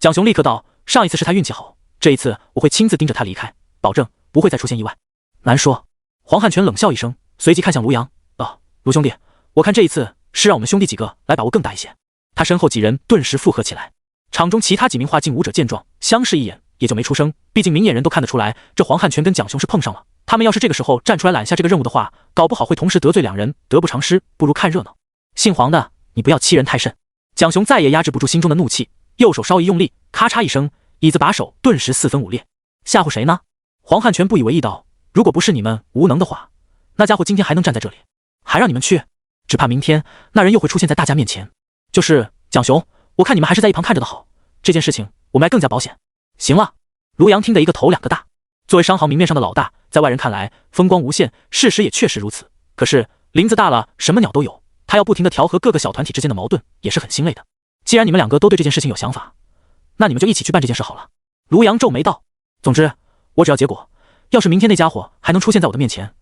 蒋雄立刻道：“上一次是他运气好，这一次我会亲自盯着他离开，保证不会再出现意外。”难说。黄汉全冷笑一声，随即看向卢阳，道：“卢兄弟，我看这一次是让我们兄弟几个来把握更大一些。”他身后几人顿时附和起来。场中其他几名化境武者见状，相视一眼，也就没出声。毕竟明眼人都看得出来，这黄汉全跟蒋雄是碰上了。他们要是这个时候站出来揽下这个任务的话，搞不好会同时得罪2人，得不偿失，不如看热闹。姓黄的，你不要欺人太甚。蒋雄再也压制不住心中的怒气，右手稍一用力，咔嚓一声，椅子把手顿时4分5裂。吓唬谁呢？黄汉全不以为意道：“如果不是你们无能的话，那家伙今天还能站在这里，还让你们去？只怕明天那人又会出现在大家面前。就是蒋雄，我看你们还是在一旁看着的好，这件事情我们来更加保险。”行了。卢阳听得一个头2个大。作为商行明面上的老大，在外人看来风光无限，事实也确实如此。可是林子大了，什么鸟都有，他要不停地调和各个小团体之间的矛盾，也是很心累的。既然你们2个都对这件事情有想法，那你们就一起去办这件事好了。卢阳皱眉道：“总之，我只要结果。要是明天那家伙还能出现在我的面前，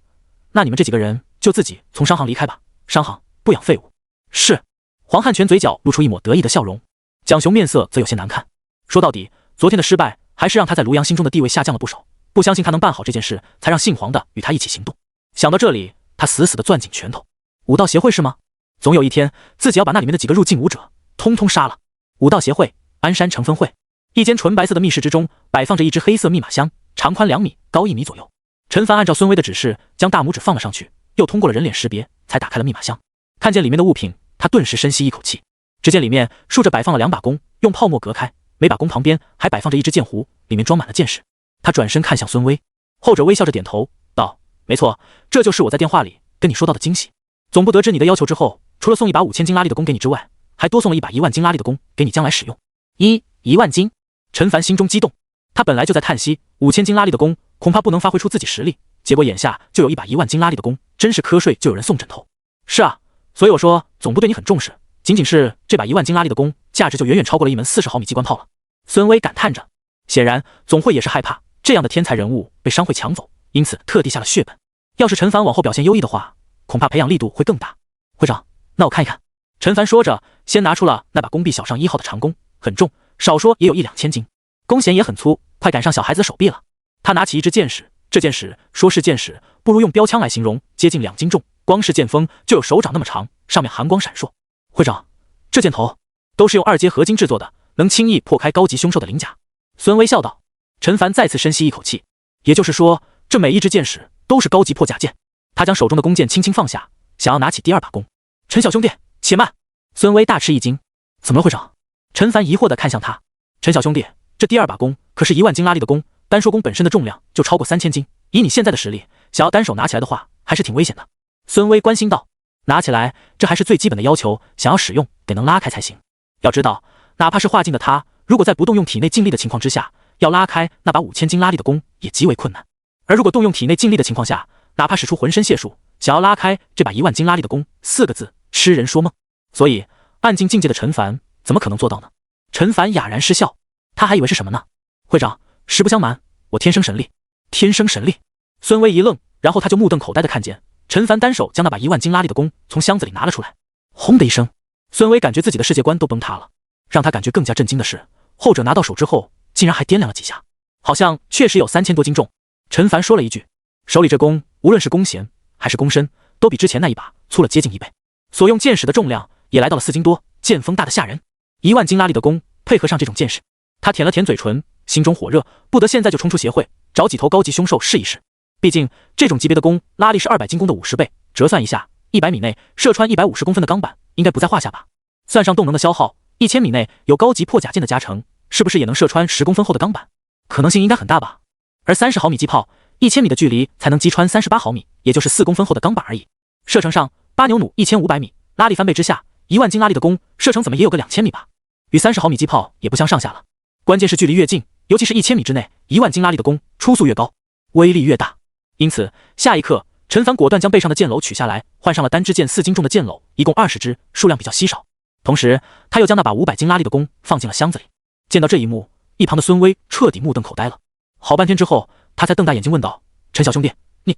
那你们这几个人就自己从商行离开吧，商行不养废物。”是。黄汉全嘴角露出一抹得意的笑容，蒋雄面色则有些难看。说到底，昨天的失败还是让他在卢阳心中的地位下降了不少，不相信他能办好这件事，才让姓黄的与他一起行动。想到这里，他死死地攥紧拳头。武道协会是吗？总有一天，自己要把那里面的几个入境武者通通杀了。武道协会，鞍山城分会。一间纯白色的密室之中，摆放着一只黑色密码箱，长宽2米，高1米左右。陈凡按照孙威的指示，将大拇指放了上去，又通过了人脸识别，才打开了密码箱。看见里面的物品，他顿时深吸一口气。只见里面竖着摆放了2把弓，用泡沫隔开，每把弓旁边还摆放着一只箭壶，里面装满了箭矢。他转身看向孙威，后者微笑着点头道：“没错，这就是我在电话里跟你说到的惊喜。总部得知你的要求之后，除了送一把5000斤拉力的弓给你之外，还多送了一把1万斤拉力的弓给你将来使用。1万斤？”陈凡心中激动，他本来就在叹息，5000斤拉力的弓恐怕不能发挥出自己实力，结果眼下就有一把1万斤拉力的弓，真是瞌睡就有人送枕头。是啊，所以我说总部对你很重视，仅仅是这把1万斤拉力的弓，价值就远远超过了一门40毫米机关炮了。孙威感叹着，显然总会也是害怕这样的天才人物被商会抢走，因此特地下了血本。要是陈凡往后表现优异的话，恐怕培养力度会更大。会长，那我看一看。陈凡说着，先拿出了那把弓臂小上1号的长弓，很重，少说也有1-2千斤，弓弦也很粗，快赶上小孩子的手臂了。他拿起一支箭矢，这箭矢说是箭矢，不如用标枪来形容，接近2斤重，光是剑锋就有手掌那么长，上面寒光闪烁。会长，这箭头都是用2阶合金制作的，能轻易破开高级凶兽的鳞甲。孙威笑道。陈凡再次深吸一口气，也就是说，这每一支箭矢都是高级破甲剑。他将手中的弓箭轻轻放下，想要拿起第2把弓。陈小兄弟，且慢！孙威大吃一惊，怎么了，会长？陈凡疑惑地看向他。陈小兄弟，这第2把弓可是1万斤拉力的弓，单说弓本身的重量就超过3000斤，以你现在的实力，想要单手拿起来的话，还是挺危险的。孙威关心道。拿起来，这还是最基本的要求，想要使用得能拉开才行。要知道，哪怕是化境的他，如果在不动用体内劲力的情况之下，要拉开那把5000斤拉力的弓也极为困难。而如果动用体内劲力的情况下，哪怕使出浑身解数，想要拉开这把1万斤拉力的弓，4个字，痴人说梦。所以暗境境界的陈凡怎么可能做到呢？陈凡哑然失笑，他还以为是什么呢？会长，实不相瞒，我天生神力。天生神力？孙威一愣，然后他就目瞪口呆地看见陈凡单手将那把1万斤拉力的弓从箱子里拿了出来。轰的一声，孙威感觉自己的世界观都崩塌了。让他感觉更加震惊的是，后者拿到手之后竟然还掂量了几下，好像确实有3000多斤重。陈凡说了一句，手里这弓无论是弓弦还是弓身，都比之前那一把粗了接近1倍，所用箭矢的重量也来到了4斤多，剑锋大得吓人。1万斤拉力的弓配合上这种箭矢，他舔了舔嘴唇，心中火热，不得现在就冲出协会，找几头高级凶兽试一试。毕竟这种级别的弓拉力是200斤弓的50倍，折算一下，100米内射穿150公分的钢板应该不在话下吧。算上动能的消耗， 1000米内有高级破甲剑的加成，是不是也能射穿10公分厚的钢板？可能性应该很大吧。而30毫米机炮，1000米的距离才能击穿38毫米，也就是4公分厚的钢板而已。射程上，8牛弩1500米，拉力翻倍之下，10000斤拉力的弓，射程怎么也有个2000米吧？与30毫米机炮也不相上下了。关键是距离越近，尤其是1000米之内，10000斤拉力的弓，初速越高，威力越大。因此，下一刻，陈凡果断将背上的箭篓取下来，换上了单支箭4斤重的箭篓，一共20支，数量比较稀少。同时，他又将那把500斤拉力的弓放进了箱子里。见到这一幕，一旁的孙威彻底目瞪口呆了。好半天之后，他才瞪大眼睛问道：“陈小兄弟，你……”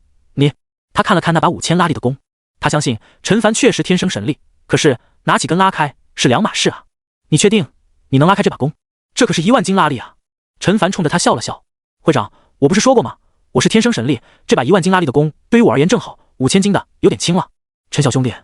他看了看那把5000拉力的弓，他相信陈凡确实天生神力，可是拿起跟拉开是两码事啊！你确定你能拉开这把弓？这可是10000斤拉力啊！陈凡冲着他笑了笑：“会长，我不是说过吗？我是天生神力，这把10000斤拉力的弓对于我而言正好，5000斤的有点轻了。陈小兄弟，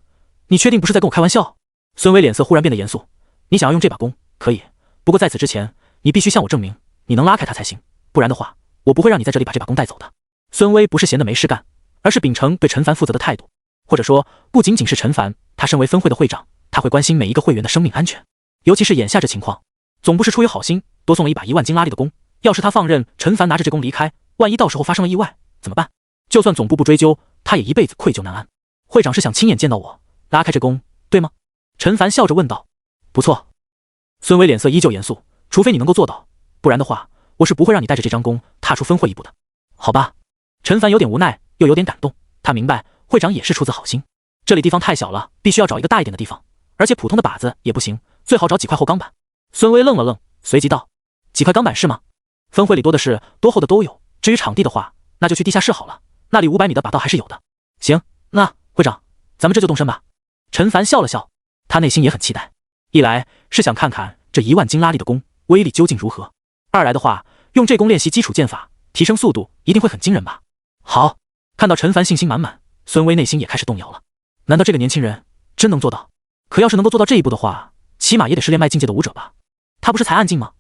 你确定不是在跟我开玩笑？”孙威脸色忽然变得严肃：“你想要用这把弓，可以，不过在此之前，你必须向我证明你能拉开它才行，不然的话，我不会让你在这里把这把弓带走的。”孙威不是闲得没事干，而是秉承对陈凡负责的态度，或者说，不仅仅是陈凡，他身为分会的会长，他会关心每一个会员的生命安全，尤其是眼下这情况，总不是出于好心多送了一把10000斤拉力的弓，要是他放任陈凡拿着这弓离开，万一到时候发生了意外怎么办？就算总部不追究，他也一辈子愧疚难安。会长是想亲眼见到我拉开这弓，对吗？陈凡笑着问道。不错。孙威脸色依旧严肃，除非你能够做到，不然的话，我是不会让你带着这张弓踏出分会一步的。好吧。陈凡有点无奈，又有点感动，他明白会长也是出自好心。这里地方太小了，必须要找一个大一点的地方，而且普通的靶子也不行，最好找几块厚钢板。孙威愣了愣，随即道：“几块钢板是吗？分会里多的是，多厚的都有。至于场地的话，那就去地下室好了，那里500米的靶道还是有的。”行，那会长，咱们这就动身吧。陈凡笑了笑，他内心也很期待，一来是想看看这10000斤拉力的弓威力究竟如何，二来的话，用这弓练习基础剑法，提升速度一定会很惊人吧。好，看到陈凡信心满满，孙威内心也开始动摇了。难道这个年轻人真能做到？可要是能够做到这一步的话，起码也得是练脉境界的武者吧？他不是才暗境吗？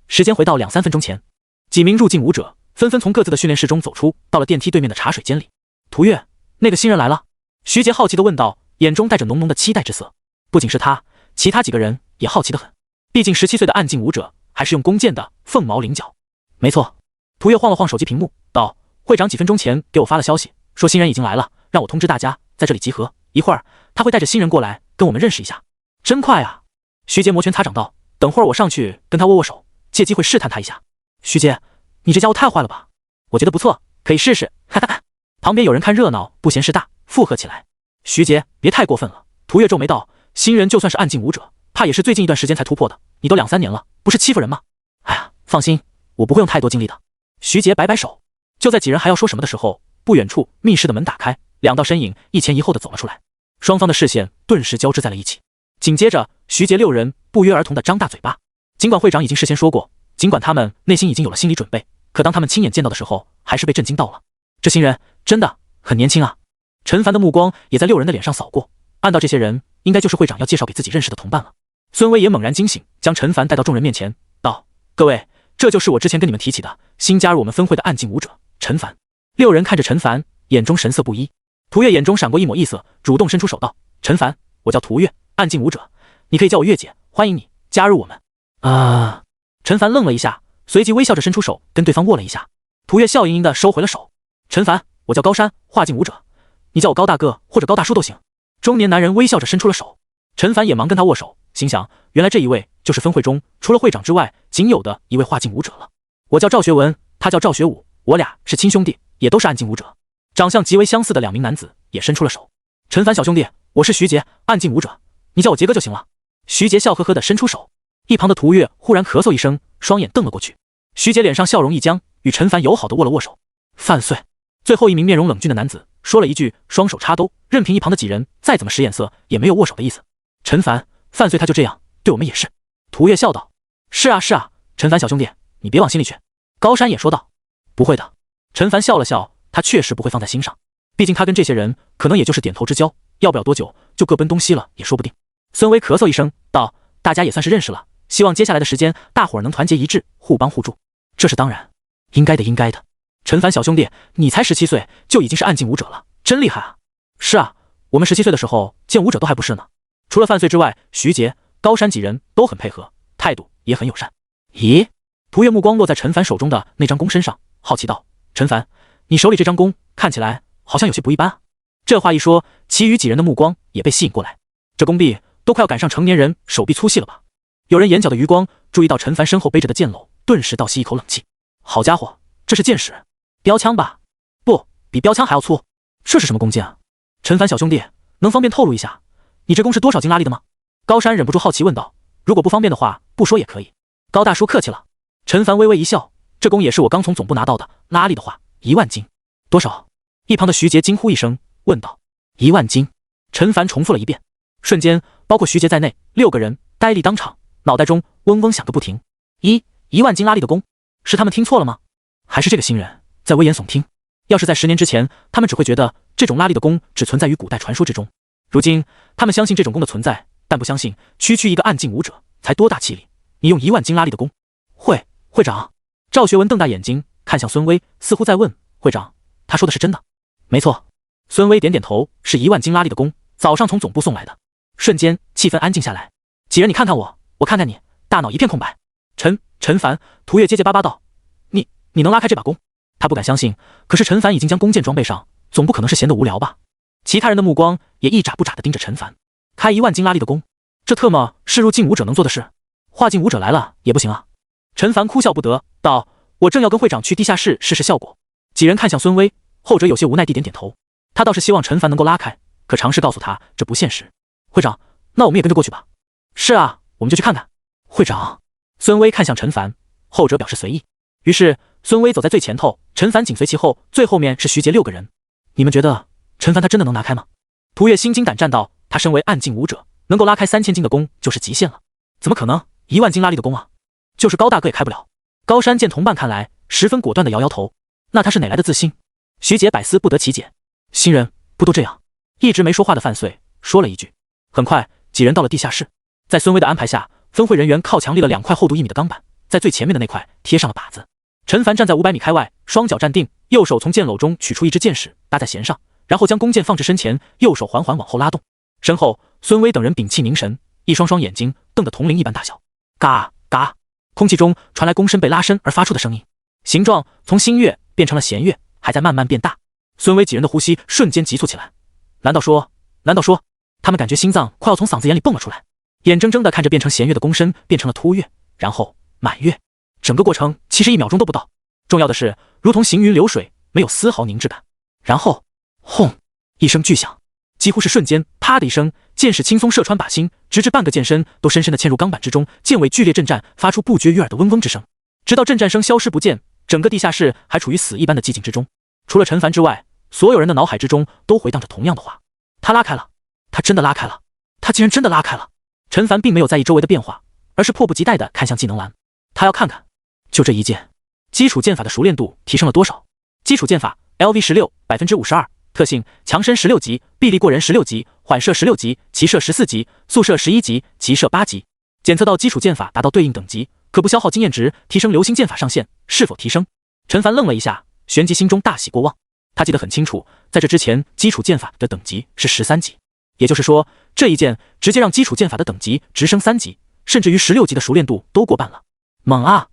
时间回到2-3分钟前，几名入境武者纷纷从各自的训练室中走出，到了电梯对面的茶水间里。涂月，那个新人来了？徐杰好奇地问道，眼中带着浓浓的期待之色。不仅是他，其他几个人也好奇得很。毕竟17岁的暗境武者还是用弓箭的凤毛麟角。没错。涂月晃了晃手机屏幕，道：“会长几分钟前给我发了消息，说新人已经来了，让我通知大家在这里集合。一会儿他会带着新人过来跟我们认识一下。”真快啊！徐杰摩拳擦掌道：“等会儿我上去跟他握握手，借机会试探他一下。”徐杰，你这家伙太坏了吧？我觉得不错，可以试试。哈哈哈！旁边有人看热闹不嫌事大，附和起来。徐杰，别太过分了。涂月皱眉道：“新人就算是暗境武者，怕也是最近一段时间才突破的，你都2-3年了，不是欺负人吗？”哎呀，放心，我不会用太多精力的。徐杰摆摆手。就在几人还要说什么的时候，不远处密室的门打开，2道身影一前一后的走了出来，双方的视线顿时交织在了一起。紧接着，徐杰6人不约而同的张大嘴巴。尽管会长已经事先说过，尽管他们内心已经有了心理准备，可当他们亲眼见到的时候，还是被震惊到了。这新人真的很年轻啊！陈凡的目光也在6人的脸上扫过，按道这些人应该就是会长要介绍给自己认识的同伴了。孙威也猛然惊醒，将陈凡带到众人面前，道：“各位，这就是我之前跟你们提起的新加入我们分会的暗境武者陈凡。”6人看着陈凡，眼中神色不一。涂月眼中闪过一抹异色，主动伸出手道：“陈凡，我叫涂月，暗境武者，你可以叫我月姐，欢迎你加入我们。”啊！陈凡愣了一下，随即微笑着伸出手跟对方握了一下。涂月笑盈盈的收回了手。陈凡，我叫高山，化境武者，你叫我高大哥或者高大叔都行。中年男人微笑着伸出了手，陈凡也忙跟他握手，心想原来这一位就是分会中除了会长之外仅有的一位化境武者了。我叫赵学文，他叫赵学武，我俩是亲兄弟，也都是暗境武者。长相极为相似的2名男子也伸出了手。陈凡小兄弟，我是徐杰，暗境武者，你叫我杰哥就行了。徐杰笑呵呵的伸出手。一旁的涂月忽然咳嗽一声，双眼瞪了过去。徐杰脸上笑容一僵，与陈凡友好的握了握手。范岁，最后一名面容冷峻的男子说了一句，双手插兜，任凭一旁的几人再怎么使眼色，也没有握手的意思。陈凡，范岁他就这样，对我们也是。涂月笑道：“是啊是啊，陈凡小兄弟，你别往心里去。”高山也说道：“不会的。”陈凡笑了笑，他确实不会放在心上，毕竟他跟这些人可能也就是点头之交，要不了多久就各奔东西了也说不定。孙威咳嗽一声道：“大家也算是认识了，希望接下来的时间大伙儿能团结一致，互帮互助。”这是当然，应该的应该的。陈凡小兄弟，你才17岁就已经是暗境武者了，真厉害啊！是啊，我们17岁的时候剑武者都还不是呢。除了范岁之外，徐杰、高山几人都很配合，态度也很友善。咦？涂月目光落在陈凡手中的那张弓身上，好奇道：“陈凡，你手里这张弓看起来好像有些不一般啊。”这话一说，其余几人的目光也被吸引过来。这弓臂都快要赶上成年人手臂粗细了吧？有人眼角的余光注意到陈凡身后背着的剑篓，顿时倒吸一口冷气。好家伙，这是剑矢，标枪吧？不，比标枪还要粗。这是什么弓箭啊？陈凡小兄弟，能方便透露一下，你这弓是多少斤拉力的吗？高山忍不住好奇问道。如果不方便的话，不说也可以。高大叔客气了。陈凡微微一笑，这弓也是我刚从总部拿到的，拉力的话1万斤。多少？一旁的徐杰惊呼一声，问道。1万斤。陈凡重复了一遍。瞬间，包括徐杰在内6个人呆立当场，脑袋中嗡嗡响个不停。1万斤拉力的弓，是他们听错了吗？还是这个新人在危言耸听？要是在10年之前，他们只会觉得这种拉力的弓只存在于古代传说之中。如今，他们相信这种弓的存在，但不相信区区一个暗境武者才多大气力。你用1万斤拉力的弓？会长。赵学文瞪大眼睛看向孙威，似乎在问会长，他说的是真的？没错。孙威点点头，是1万斤拉力的弓，早上从总部送来的。瞬间气氛安静下来。几人你看看我，我看看你，大脑一片空白。陈凡、涂月结结巴巴道：你能拉开这把弓？他不敢相信，可是陈凡已经将弓箭装备上，总不可能是闲得无聊吧？其他人的目光也一眨不眨地盯着陈凡。开1万斤拉力的弓，这特么是入境武者能做的事？化境武者来了也不行啊！陈凡哭笑不得道：我正要跟会长去地下室试试效果。几人看向孙威，后者有些无奈地点点头。他倒是希望陈凡能够拉开，可尝试告诉他这不现实。会长，那我们也跟着过去吧。是啊，我们就去看看。会长。孙威看向陈凡，后者表示随意。于是孙威走在最前头，陈凡紧随其后，最后面是徐杰6个人。你们觉得陈凡他真的能拿开吗？涂月心惊胆战道：他身为暗境武者，能够拉开3000斤的弓就是极限了，怎么可能1万斤拉力的弓啊？就是高大哥也开不了。高山见同伴看来，十分果断地摇摇头。那他是哪来的自信？徐杰百思不得其解。新人不都这样？一直没说话的范岁说了一句。很快几人到了地下室，在孙威的安排下，分会人员靠墙立了2块厚度1米的钢板，在最前面的那块贴上了靶子。陈凡站在500米开外，双脚站定，右手从剑篓中取出一支箭矢搭在弦上，然后将弓箭放至身前，右手缓缓往后拉动。身后孙威等人屏气凝神，一双双眼睛瞪得铜铃一般大小。嘎嘎，空气中传来弓身被拉伸而发出的声音，形状从新月变成了弦月，还在慢慢变大。孙威几人的呼吸瞬间急促起来。难道说他们感觉心脏快要从嗓子眼里蹦了出来，眼睁睁地看着变成弦月的弓身变成了凸月，然后满月。整个过程其实1秒钟都不到，重要的是如同行云流水，没有丝毫凝滞感。然后轰一声巨响，几乎是瞬间，啪的一声，箭矢轻松射穿靶心，直至半个箭身都深深地嵌入钢板之中，箭尾剧烈震颤，发出不绝于耳的嗡嗡之声。直到震颤声消失不见，整个地下室还处于死一般的寂静之中。除了陈凡之外，所有人的脑海之中都回荡着同样的话：他拉开了，他真的拉开了，他竟然真的拉开了。陈凡并没有在意周围的变化，而是迫不及待地看向技能栏，他要看看就这一剑，基础剑法的熟练度提升了多少。基础剑法 LV16 52%， 特性强身16级，臂力过人16级，缓射16级，齐射14级，速射11级，急射8级。检测到基础剑法达到对应等级，可不消耗经验值提升流星剑法上限，是否提升？陈凡愣了一下，旋即心中大喜过望。他记得很清楚，在这之前基础剑法的等级是13级，也就是说这一剑直接让基础剑法的等级直升3级，甚至于16级的熟练度都过半了。猛啊！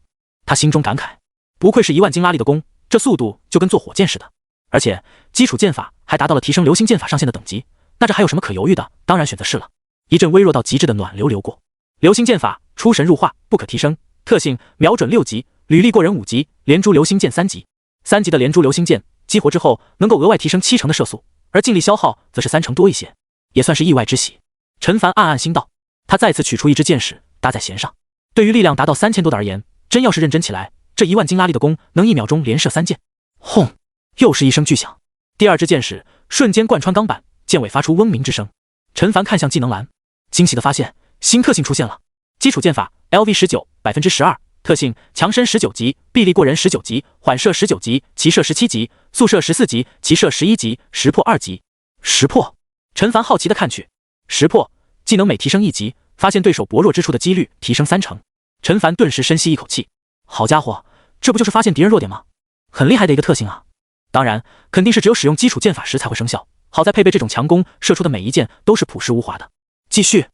他心中感慨，不愧是1万斤拉力的弓，这速度就跟坐火箭似的。而且基础剑法还达到了提升流星剑法上限的等级，那这还有什么可犹豫的？当然选择是了。一阵微弱到极致的暖流流过。流星剑法出神入化，不可提升，特性瞄准6级，履历过人5级，连珠流星剑3级。3级的连珠流星剑激活之后能够额外提升7成的射速，而净力消耗则是3成多一些，也算是意外之喜。陈凡暗暗心道，他再次取出一支箭矢搭在弦上。对于力量达到3000多的而言，真要是认真起来，这1万斤拉力的弓能1秒钟连射3箭。轰！又是一声巨响，第二支箭矢瞬间贯穿钢板，箭尾发出嗡鸣之声。陈凡看向技能栏，惊喜地发现新特性出现了。基础剑法 LV19 12%， 特性强身19级，臂力过人19级，缓射19级，齐射17级，速射14级，齐射11级，识破2级。识破！陈凡好奇地看去，识破技能每提升1级，发现对手薄弱之处的几率提升3成。陈凡顿时深吸一口气，好家伙，这不就是发现敌人弱点吗？很厉害的一个特性啊！当然，肯定是只有使用基础剑法时才会生效。好在配备这种强弓，射出的每一箭都是朴实无华的。继续，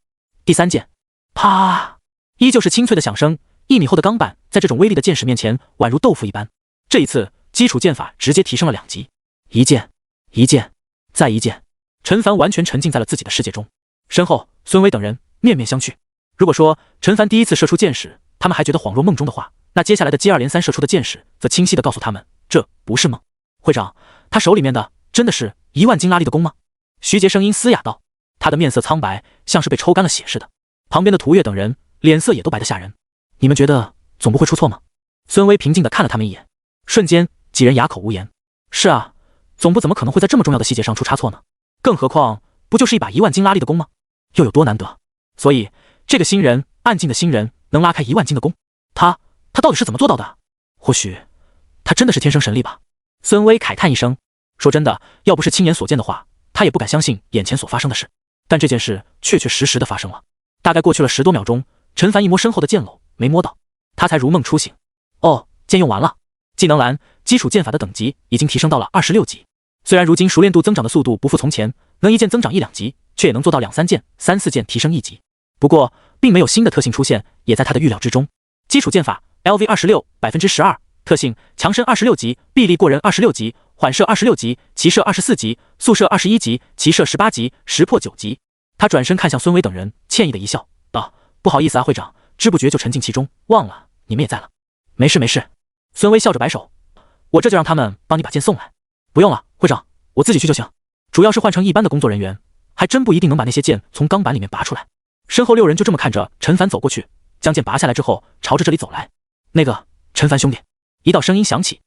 第3箭，啪，依旧是清脆的响声。1米厚的钢板在这种威力的剑矢面前宛如豆腐一般。这一次基础剑法直接提升了2级，一剑一剑再一剑。陈凡完全沉浸在了自己的世界中，身后孙威等人面面相觑。如果说陈凡第一次射出剑矢，他们还觉得恍若梦中的话，那接下来的接二连三射出的剑矢则清晰地告诉他们，这不是梦。会长，他手里面的真的是1万斤拉力的弓吗？徐杰声音嘶哑道，他的面色苍白，像是被抽干了血似的。旁边的涂月等人脸色也都白得吓人。你们觉得总不会出错吗？孙威平静地看了他们一眼，瞬间几人哑口无言。是啊，总部怎么可能会在这么重要的细节上出差错呢？更何况不就是一把1万斤拉力的弓吗？又有多难得？所以这个新人，暗境的新人，能拉开1万斤的弓，他到底是怎么做到的？或许他真的是天生神力吧。孙威慨叹一声，说真的，要不是亲眼所见的话，他也不敢相信眼前所发生的事。但这件事确确实实的发生了。大概过去了10多秒钟，陈凡一摸身后的剑篓，没摸到，他才如梦初醒。哦，剑用完了。技能栏基础剑法的等级已经提升到了26级。虽然如今熟练度增长的速度不复从前，能一剑增长1-2级，却也能做到2、3剑、3、4剑提升1级。不过并没有新的特性出现，也在他的预料之中。基础剑法 LV26 12%，特性强身26级，臂力过人26级，缓射26级，骑射24级，速射21级，骑射18级，识破9级。他转身看向孙威等人，歉意的一笑，道：“不好意思啊，会长，知不觉就沉浸其中，忘了你们也在了。”没事没事。孙威笑着摆手，我这就让他们帮你把剑送来。不用了，会长，我自己去就行。主要是换成一般的工作人员，还真不一定能把那些剑从钢板里面拔出来。身后6人就这么看着陈凡走过去，将剑拔下来之后，朝着这里走来。那个陈凡兄弟，一道声音响起。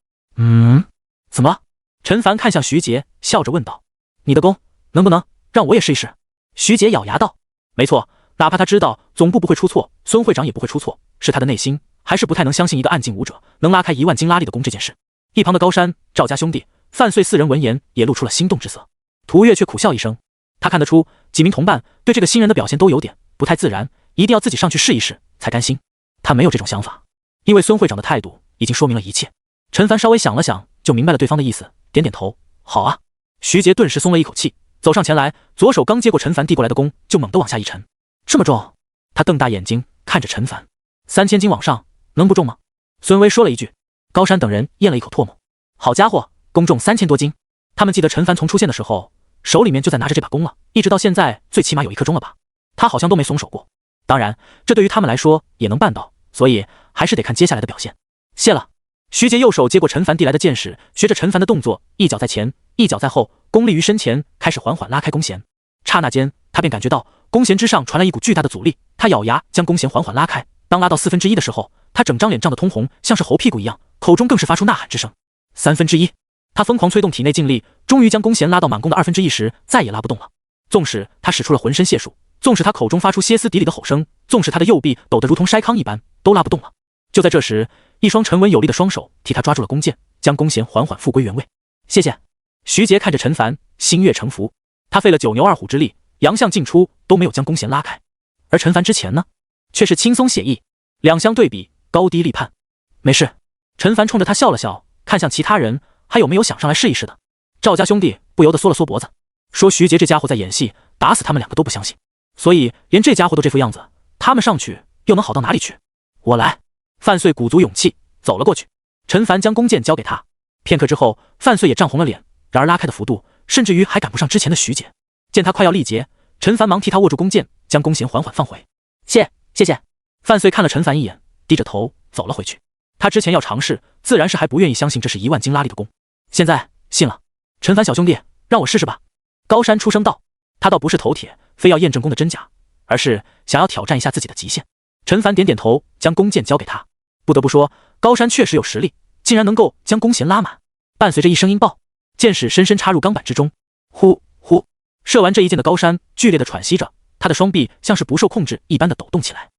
怎么了？陈凡看向徐杰，笑着问道：“你的弓能不能让我也试一试？”徐杰咬牙道：“没错，哪怕他知道总部不会出错，孙会长也不会出错，是他的内心还是不太能相信一个暗境武者能拉开1万斤拉力的弓这件事。”一旁的高山、赵家兄弟、范岁4人闻言也露出了心动之色。涂月却苦笑一声，他看得出几名同伴对这个新人的表现都有点不太自然，一定要自己上去试一试才甘心。他没有这种想法，因为孙会长的态度已经说明了一切。陈凡稍微想了想，就明白了对方的意思，点点头，好啊。徐杰顿时松了一口气，走上前来，左手刚接过陈凡递过来的弓，就猛地往下一沉。这么重？他瞪大眼睛看着陈凡，3000斤往上，能不重吗？孙威说了一句。高山等人咽了一口唾沫，好家伙，弓重3000多斤。他们记得陈凡从出现的时候，手里面就在拿着这把弓了，一直到现在最起码有1刻钟了吧，他好像都没松手过。当然，这对于他们来说也能办到，所以还是得看接下来的表现。谢了。徐杰右手接过陈凡递来的剑矢，学着陈凡的动作，一脚在前，一脚在后，弓立于身前，开始缓缓拉开弓弦。刹那间，他便感觉到弓弦之上传来一股巨大的阻力，他咬牙将弓弦缓缓拉开。当拉到1/4的时候，他整张脸涨得通红，像是猴屁股一样，口中更是发出呐喊之声。1/3，他疯狂催动体内劲力，终于将弓弦拉到满弓的1/2时，再也拉不动了。纵使他使出了浑身解数，纵使他口中发出歇斯底里的吼声，纵使他的右臂抖得如同筛糠一般，都拉不动了。就在这时，一双沉稳有力的双手替他抓住了弓箭，将弓弦缓缓复归原位。谢谢。徐杰看着陈凡，心悦诚服。他费了9牛2虎之力，洋相进出都没有将弓弦拉开，而陈凡之前呢，却是轻松写意。两相对比，高低立判。没事。陈凡冲着他笑了笑，看向其他人，还有没有想上来试一试的？赵家兄弟不由得缩了缩脖子，说徐杰这家伙在演戏，打死他们2个都不相信，所以连这家伙都这副样子，他们上去又能好到哪里去？我来。范岁鼓足勇气走了过去，陈凡将弓箭交给他。片刻之后，范岁也涨红了脸，然而拉开的幅度甚至于还赶不上之前的徐杰。见他快要力竭，陈凡忙替他握住弓箭，将弓弦缓缓放回。谢谢。范岁看了陈凡一眼，低着头走了回去。他之前要尝试，自然是还不愿意相信这是1万斤拉力的弓，现在信了。陈凡小兄弟，让我试试吧。高山出声道，他倒不是头铁，非要验证弓的真假，而是想要挑战一下自己的极限。陈凡点点头，将弓箭交给他。不得不说，高山确实有实力，竟然能够将弓弦拉满。伴随着一声音爆，箭矢深深插入钢板之中。呼呼，射完这一箭的高山剧烈的喘息着，他的双臂像是不受控制一般的抖动起来。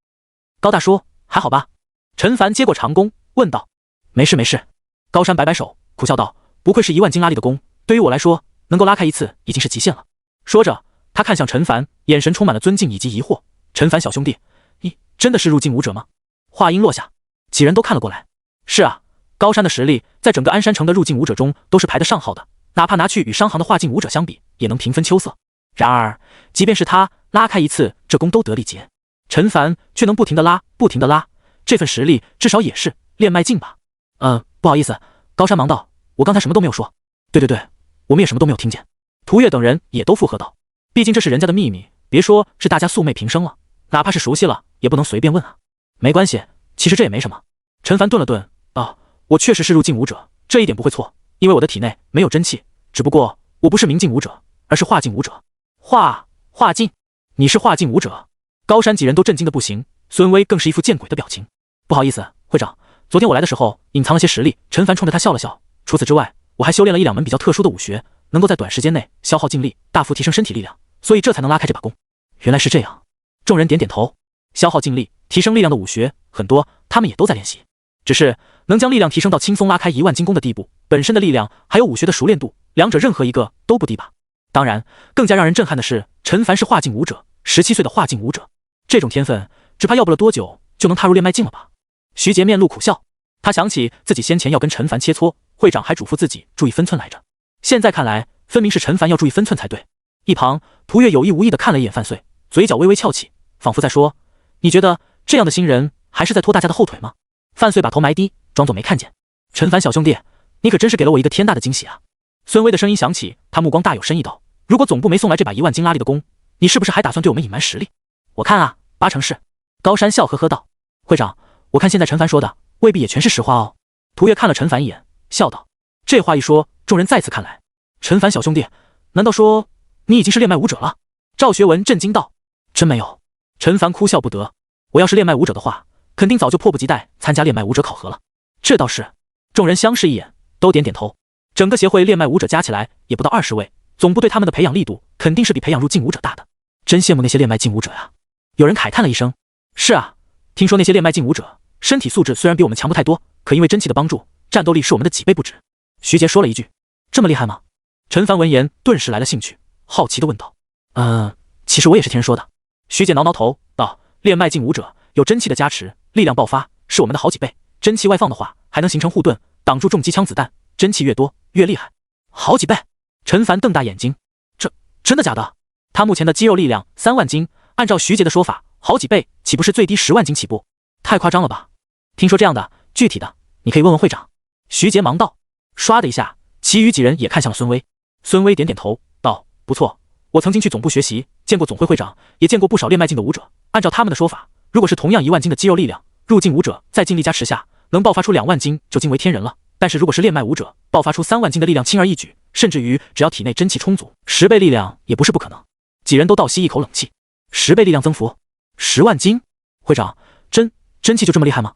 高大叔，还好吧？陈凡接过长弓，问道。没事没事。高山摆摆手，苦笑道，不愧是1万斤拉力的弓，对于我来说，能够拉开一次已经是极限了。说着，他看向陈凡，眼神充满了尊敬以及疑惑。陈凡小兄弟，你真的是入境武者吗？话音落下，几人都看了过来。是啊，高山的实力在整个鞍山城的入境武者中都是排得上号的，哪怕拿去与商行的化境武者相比，也能平分秋色。然而即便是他拉开一次，这弓都得力竭，陈凡却能不停地拉，不停地拉，这份实力至少也是练脉境吧？不好意思，高山忙道，我刚才什么都没有说。对，我们也什么都没有听见。涂月等人也都附和道，毕竟这是人家的秘密，别说是大家素昧平生了，哪怕是熟悉了，也不能随便问啊。没关系，其实这也没什么。陈凡顿了顿，道，我确实是入境武者，这一点不会错，因为我的体内没有真气，只不过我不是明境武者，而是化境武者。化境？你是化境武者？高山几人都震惊的不行，孙威更是一副见鬼的表情。不好意思，会长，昨天我来的时候隐藏了些实力。陈凡冲着他笑了笑，除此之外，我还修炼了1-2门比较特殊的武学，能够在短时间内消耗劲力，大幅提升身体力量，所以这才能拉开这把弓。原来是这样。众人点点头。消耗劲力、提升力量的武学很多，他们也都在练习，只是能将力量提升到轻松拉开1万金弓的地步，本身的力量还有武学的熟练度，两者任何一个都不低吧。当然，更加让人震撼的是，陈凡是化境武者，17岁的化境武者，这种天分，只怕要不了多久就能踏入练脉境了吧？徐杰面露苦笑，他想起自己先前要跟陈凡切磋，会长还嘱咐自己注意分寸来着。现在看来，分明是陈凡要注意分寸才对。一旁，涂月有意无意地看了一眼范岁，嘴角微微翘起，仿佛在说：“你觉得这样的新人还是在拖大家的后腿吗？”范岁把头埋低，装作没看见。陈凡小兄弟，你可真是给了我一个天大的惊喜啊！孙威的声音响起，他目光大有深意道：“如果总部没送来这把1万斤拉力的弓，你是不是还打算对我们隐瞒实力？”我看啊，8成是。高山笑呵呵道：“会长，我看现在陈凡说的未必也全是实话哦。”涂月看了陈凡一眼，笑道：“这话一说，众人再次看来，陈凡小兄弟，难道说你已经是练脉武者了？”赵学文震惊道：“真没有。”陈凡哭笑不得：“我要是练脉武者的话，肯定早就迫不及待参加练脉武者考核了。”这倒是。众人相视一眼，都点点头。整个协会练脉武者加起来也不到20位，总部对他们的培养力度肯定是比培养入境武者大的。真羡慕那些练脉境武者呀！有人慨叹了一声：“是啊，听说那些练脉境武者身体素质虽然比我们强不太多，可因为真气的帮助，战斗力是我们的几倍不止。”徐杰说了一句：“这么厉害吗？”陈凡闻言顿时来了兴趣，好奇地问道：“其实我也是听人说的。”徐杰挠挠头道：“练脉境武者有真气的加持，力量爆发是我们的好几倍，真气外放的话，还能形成护盾，挡住重机枪子弹，真气越多越厉害。好几倍？”陈凡瞪大眼睛：“这真的假的？他目前的肌肉力量3万斤，按照徐杰的说法，好几倍岂不是最低10万斤起步？太夸张了吧？听说这样的，具体的你可以问问会长。”徐杰忙道。唰的一下，其余几人也看向了孙威。孙威点点头道：“不错，我曾经去总部学习，见过总会会长，也见过不少练脉境的武者。按照他们的说法，如果是同样1万斤的肌肉力量，入境武者在劲力加持下，能爆发出2万斤就惊为天人了。但是如果是练脉武者，爆发出3万斤的力量轻而易举，甚至于只要体内真气充足，10倍力量也不是不可能。”几人都倒吸一口冷气，10倍力量增幅，10万斤？会长，真气就这么厉害吗？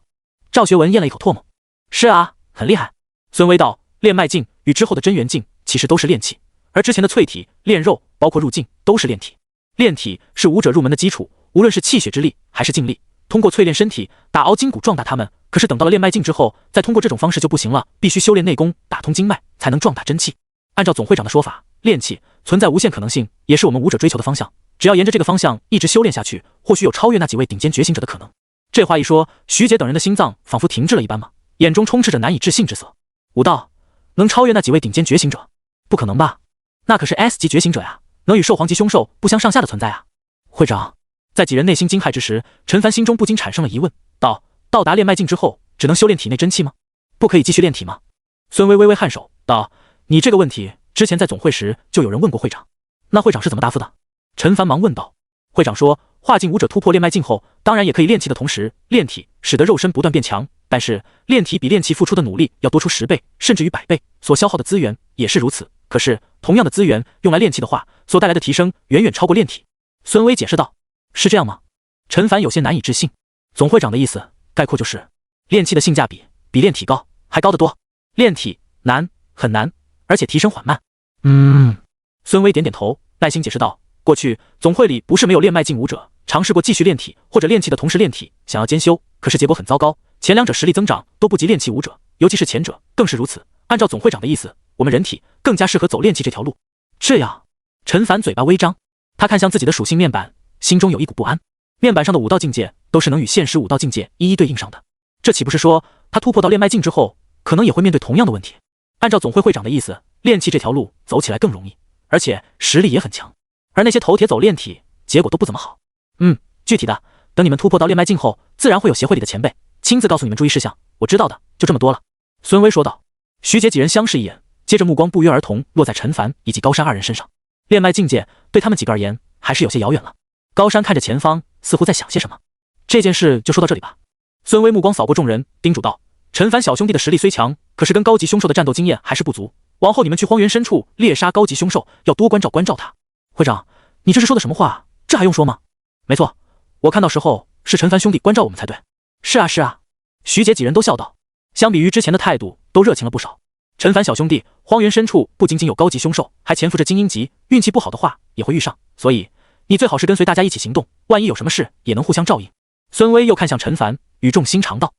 赵学文咽了一口唾沫。是啊，很厉害。孙威道：“练脉境与之后的真元境其实都是练气，而之前的淬体、炼肉，包括入境，都是练体。练体是武者入门的基础，无论是气血之力还是劲力，通过淬炼身体，打熬筋骨，壮大他们。可是等到了练脉境之后，再通过这种方式就不行了，必须修炼内功，打通经脉，才能壮大真气。按照总会长的说法，练气存在无限可能性，也是我们武者追求的方向。只要沿着这个方向一直修炼下去，或许有超越那几位顶尖觉醒者的可能。”这话一说，徐杰等人的心脏仿佛停滞了一般嘛，眼中充斥着难以置信之色。武道能超越那几位顶尖觉醒者？不可能吧？那可是 S 级觉醒者呀，能与兽皇级凶兽不相上下的存在啊！会长，在几人内心惊骇之时，陈凡心中不禁产生了疑问，道：“到达练脉境之后，只能修炼体内真气吗？不可以继续练体吗？”孙威微微颔首道：“你这个问题之前在总会时就有人问过会长，那会长是怎么答复的？”陈凡忙问道。会长说，化境武者突破练脉境后，当然也可以练气的同时练体，使得肉身不断变强，但是练体比练气付出的努力要多出10倍甚至于100倍，所消耗的资源也是如此。可是同样的资源用来练气的话，所带来的提升远远超过练体。孙威解释道。是这样吗？陈凡有些难以置信。总会长的意思概括就是，练气的性价比比练体高，还高得多。练体难，很难，而且提升缓慢。孙威点点头，耐心解释道，过去总会里不是没有练脉境武者尝试过继续练体或者练气的同时练体，想要兼修，可是结果很糟糕，前两者实力增长都不及练气武者，尤其是前者更是如此。按照总会长的意思，我们人体更加适合走练气这条路。这样，陈凡嘴巴微张，他看向自己的属性面板，心中有一股不安。面板上的武道境界都是能与现实武道境界一一对应上的，这岂不是说他突破到练脉境之后，可能也会面对同样的问题？按照总会会长的意思，练气这条路走起来更容易，而且实力也很强，而那些头铁走练体，结果都不怎么好。具体的等你们突破到炼脉境后，自然会有协会里的前辈亲自告诉你们注意事项。我知道的就这么多了。孙威说道。徐杰几人相视一眼，接着目光不约而同落在陈凡以及高山二人身上。炼脉境界对他们几个而言还是有些遥远了。高山看着前方，似乎在想些什么。这件事就说到这里吧。孙威目光扫过众人，叮嘱道：陈凡小兄弟的实力虽强，可是跟高级凶兽的战斗经验还是不足。往后你们去荒原深处猎杀高级凶兽，要多关照他。会长，你这是说的什么话？这还用说吗？没错，我看到时候是陈凡兄弟关照我们才对。是啊是啊，徐杰几人都笑道。相比于之前的态度，都热情了不少。陈凡小兄弟，荒原深处不仅仅有高级凶兽，还潜伏着精英级，运气不好的话也会遇上，所以你最好是跟随大家一起行动，万一有什么事也能互相照应。孙威又看向陈凡，语重心长道：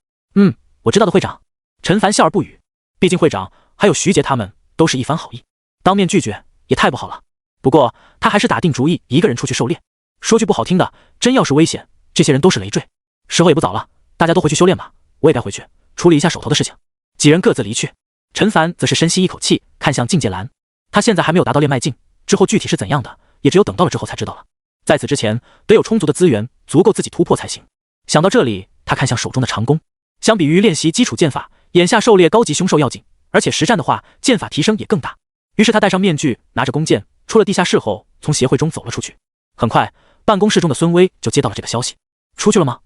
我知道的，会长。陈凡笑而不语，毕竟会长还有徐杰他们都是一番好意，当面拒绝也太不好了。不过他还是打定主意一个人出去狩猎。说句不好听的，真要是危险，这些人都是累赘。时候也不早了，大家都回去修炼吧，我也该回去处理一下手头的事情。几人各自离去。陈凡则是深吸一口气，看向境界栏。他现在还没有达到炼脉境，之后具体是怎样的，也只有等到了之后才知道了。在此之前，得有充足的资源，足够自己突破才行。想到这里，他看向手中的长弓。相比于练习基础剑法，眼下狩猎高级凶兽要紧，而且实战的话，剑法提升也更大。于是他戴上面具，拿着弓箭，出了地下室后，从协会中走了出去。很快，办公室中的孙威就接到了这个消息。出去了吗？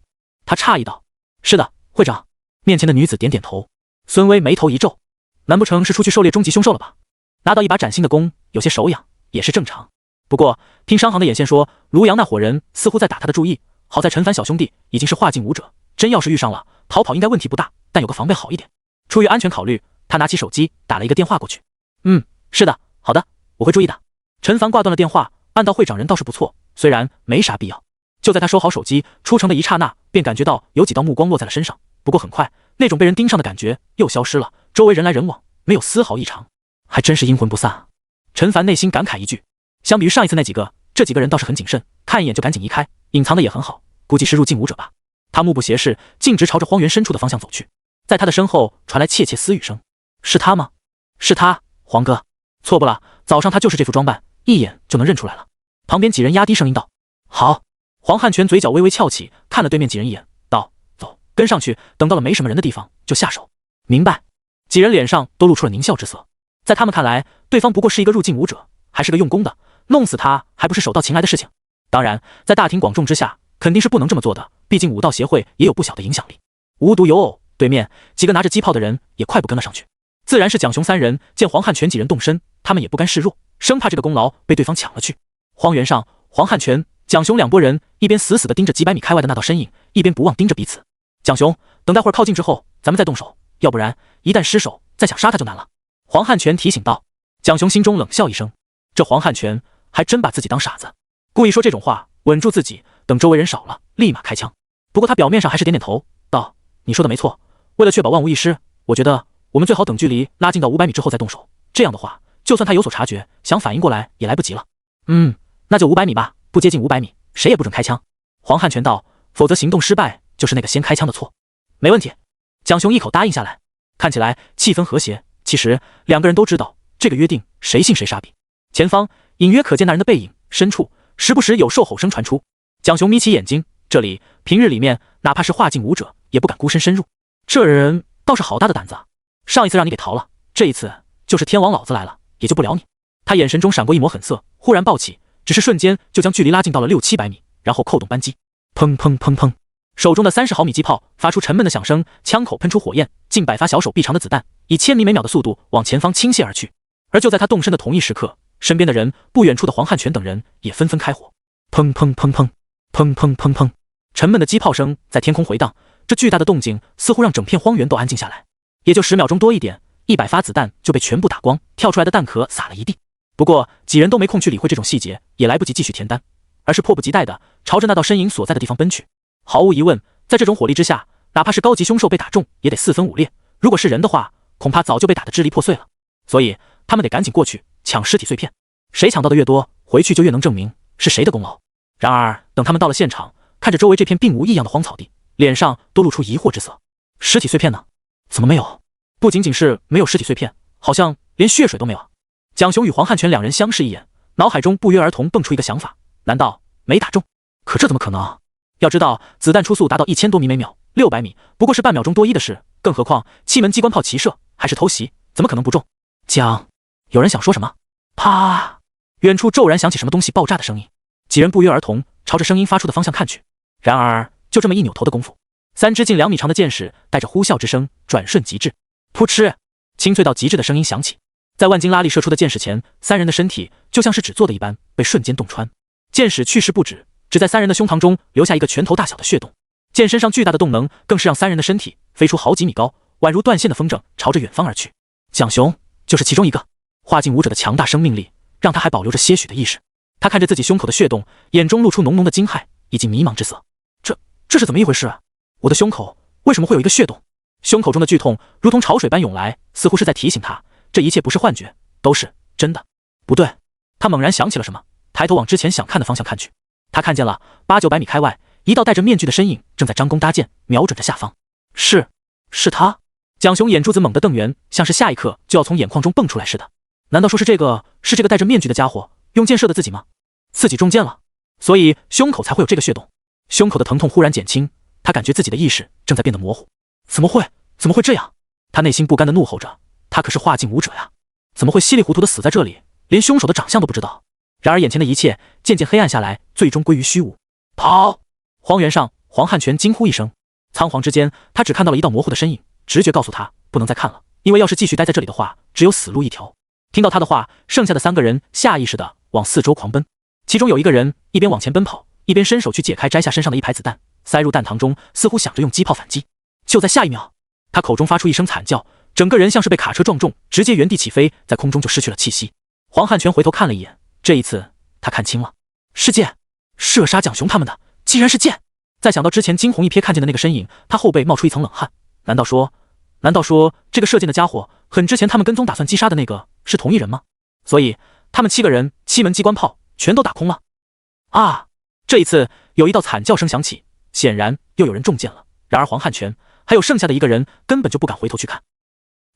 他诧异道。是的，会长。面前的女子点点头。孙威眉头一皱，难不成是出去狩猎终极凶兽了吧？拿到一把崭新的弓，有些手痒也是正常。不过听商行的眼线说，卢阳那伙人似乎在打他的注意。好在陈凡小兄弟已经是化境武者，真要是遇上了，逃跑应该问题不大，但有个防备好一点。出于安全考虑，他拿起手机打了一个电话过去。是的，好的，我会注意的。陈凡挂断了电话，按道会长人倒是不错，虽然没啥必要。就在他收好手机出城的一刹那，便感觉到有几道目光落在了身上。不过很快，那种被人盯上的感觉又消失了，周围人来人往，没有丝毫异常，还真是阴魂不散啊。陈凡内心感慨一句，相比于上一次那几个，这几个人倒是很谨慎，看一眼就赶紧移开，隐藏的也很好，估计是入境武者吧。他目不斜视，径直朝着荒原深处的方向走去。在他的身后传来窃窃私语声：是他吗？是他，黄哥。错不了，早上他就是这副装扮，一眼就能认出来了。旁边几人压低声音道：好。黄汉全嘴角微微翘起，看了对面几人一眼，道：走，跟上去，等到了没什么人的地方就下手。明白。几人脸上都露出了狞笑之色。在他们看来，对方不过是一个入境武者，还是个用功的，弄死他还不是手到擒来的事情。当然，在大庭广众之下，肯定是不能这么做的，毕竟武道协会也有不小的影响力。无独有偶，对面几个拿着机炮的人也快步跟了上去。自然是蒋雄三人。见黄汉全几人动身，他们也不甘示弱，生怕这个功劳被对方抢了去。荒原上，黄汉全、蒋雄两拨人一边死死地盯着几百米开外的那道身影，一边不忘盯着彼此。蒋雄，等待会儿靠近之后，咱们再动手，要不然一旦失手，再想杀他就难了。黄汉全提醒道。蒋雄心中冷笑一声，这黄汉全还真把自己当傻子，故意说这种话，稳住自己，等周围人少了，立马开枪。不过他表面上还是点点头，道：你说的没错，为了确保万无一失，我觉得我们最好等距离拉近到500米之后再动手，这样的话，就算他有所察觉，想反应过来也来不及了。那就500米吧，不接近500米，谁也不准开枪。黄汉全道，否则行动失败就是那个先开枪的错。没问题。蒋雄一口答应下来，看起来气氛和谐。其实两个人都知道，这个约定谁信谁杀笔。前方隐约可见那人的背影，深处时不时有兽吼声传出。蒋雄眯起眼睛，这里平日里面哪怕是化境武者也不敢孤身深入，这人倒是好大的胆子啊！上一次让你给逃了，这一次就是天王老子来了，也就不了你。他眼神中闪过一抹狠色，忽然暴起，只是瞬间就将距离拉近到了600-700米，然后扣动扳机，砰砰砰砰，手中的30毫米机炮发出沉闷的响声，枪口喷出火焰，近100发小手臂长的子弹以1000米每秒的速度往前方倾泻而去。而就在他动身的同一时刻，身边的人，不远处的黄汉全等人也纷纷开火，砰砰砰砰，砰砰砰砰，沉闷的机炮声在天空回荡，这巨大的动静似乎让整片荒原都安静下来。也就10秒钟多一点，100发子弹就被全部打光，跳出来的弹壳撒了一地。不过几人都没空去理会这种细节，也来不及继续填单，而是迫不及待地朝着那道身影所在的地方奔去。毫无疑问，在这种火力之下，哪怕是高级凶兽被打中也得4分5裂，如果是人的话，恐怕早就被打得支离破碎了。所以他们得赶紧过去抢尸体碎片，谁抢到的越多，回去就越能证明是谁的功劳。然而等他们到了现场，看着周围这片并无异样的荒草地，脸上都露出疑惑之色。尸体碎片呢？怎么没有？不仅仅是没有尸体碎片，好像连血水都没有。蒋雄与黄汉全两人相视一眼，脑海中不约而同蹦出一个想法，难道没打中？可这怎么可能？要知道，子弹出速达到1000多米每秒，600米不过是半秒钟多一的事，更何况气门机关炮齐射，还是偷袭，怎么可能不中？将，有人想说什么？啪！远处骤然响起什么东西爆炸的声音，几人不约而同朝着声音发出的方向看去。然而，就这么一扭头的功夫，3支近2米长的箭矢带着呼啸之声转瞬即至，噗嗤，清脆到极致的声音响起。在万斤拉力射出的箭矢前，3人的身体就像是纸做的一般被瞬间洞穿，箭矢去势不止，只在3人的胸膛中留下一个拳头大小的血洞。箭身上巨大的动能更是让3人的身体飞出好几米高，宛如断线的风筝，朝着远方而去。蒋雄就是其中一个。化境武者的强大生命力让他还保留着些许的意识。他看着自己胸口的血洞，眼中露出浓浓的惊骇以及迷茫之色。这是怎么一回事啊？我的胸口为什么会有一个血洞？胸口中的剧痛如同潮水般涌来，似乎是在提醒他，这一切不是幻觉，都是真的。不对，他猛然想起了什么，抬头往之前想看的方向看去。他看见了800-900米开外，一道戴着面具的身影正在张弓搭箭，瞄准着下方。是他。蒋雄眼珠子猛地瞪圆，像是下一刻就要从眼眶中蹦出来似的。难道说是这个戴着面具的家伙用箭射的自己吗？自己中箭了，所以胸口才会有这个血洞。胸口的疼痛忽然减轻，他感觉自己的意识正在变得模糊。怎么会这样？他内心不甘地怒吼着，他可是化境武者呀，怎么会稀里糊涂地死在这里，连凶手的长相都不知道？然而眼前的一切渐渐黑暗下来，最终归于虚无。跑！荒原上，黄汉全惊呼一声，仓皇之间，他只看到了一道模糊的身影，直觉告诉他不能再看了，因为要是继续待在这里的话，只有死路一条。听到他的话，剩下的3个人下意识地往四周狂奔，其中有一个人一边往前奔跑，一边伸手去解开摘下身上的一排子弹，塞入弹膛中，似乎想着用机炮反击。就在下一秒，他口中发出一声惨叫，整个人像是被卡车撞中，直接原地起飞，在空中就失去了气息。黄汉全回头看了一眼，这一次他看清了，是箭，射杀蒋雄他们的竟然是箭。再想到之前惊鸿一瞥看见的那个身影，他后背冒出一层冷汗。难道说这个射箭的家伙和之前他们跟踪打算击杀的那个是同一人吗？所以他们7个人7门机关炮全都打空了。啊！这一次有一道惨叫声响起，显然又有人中箭了。然而黄汉全还有剩下的一个人根本就不敢回头去看，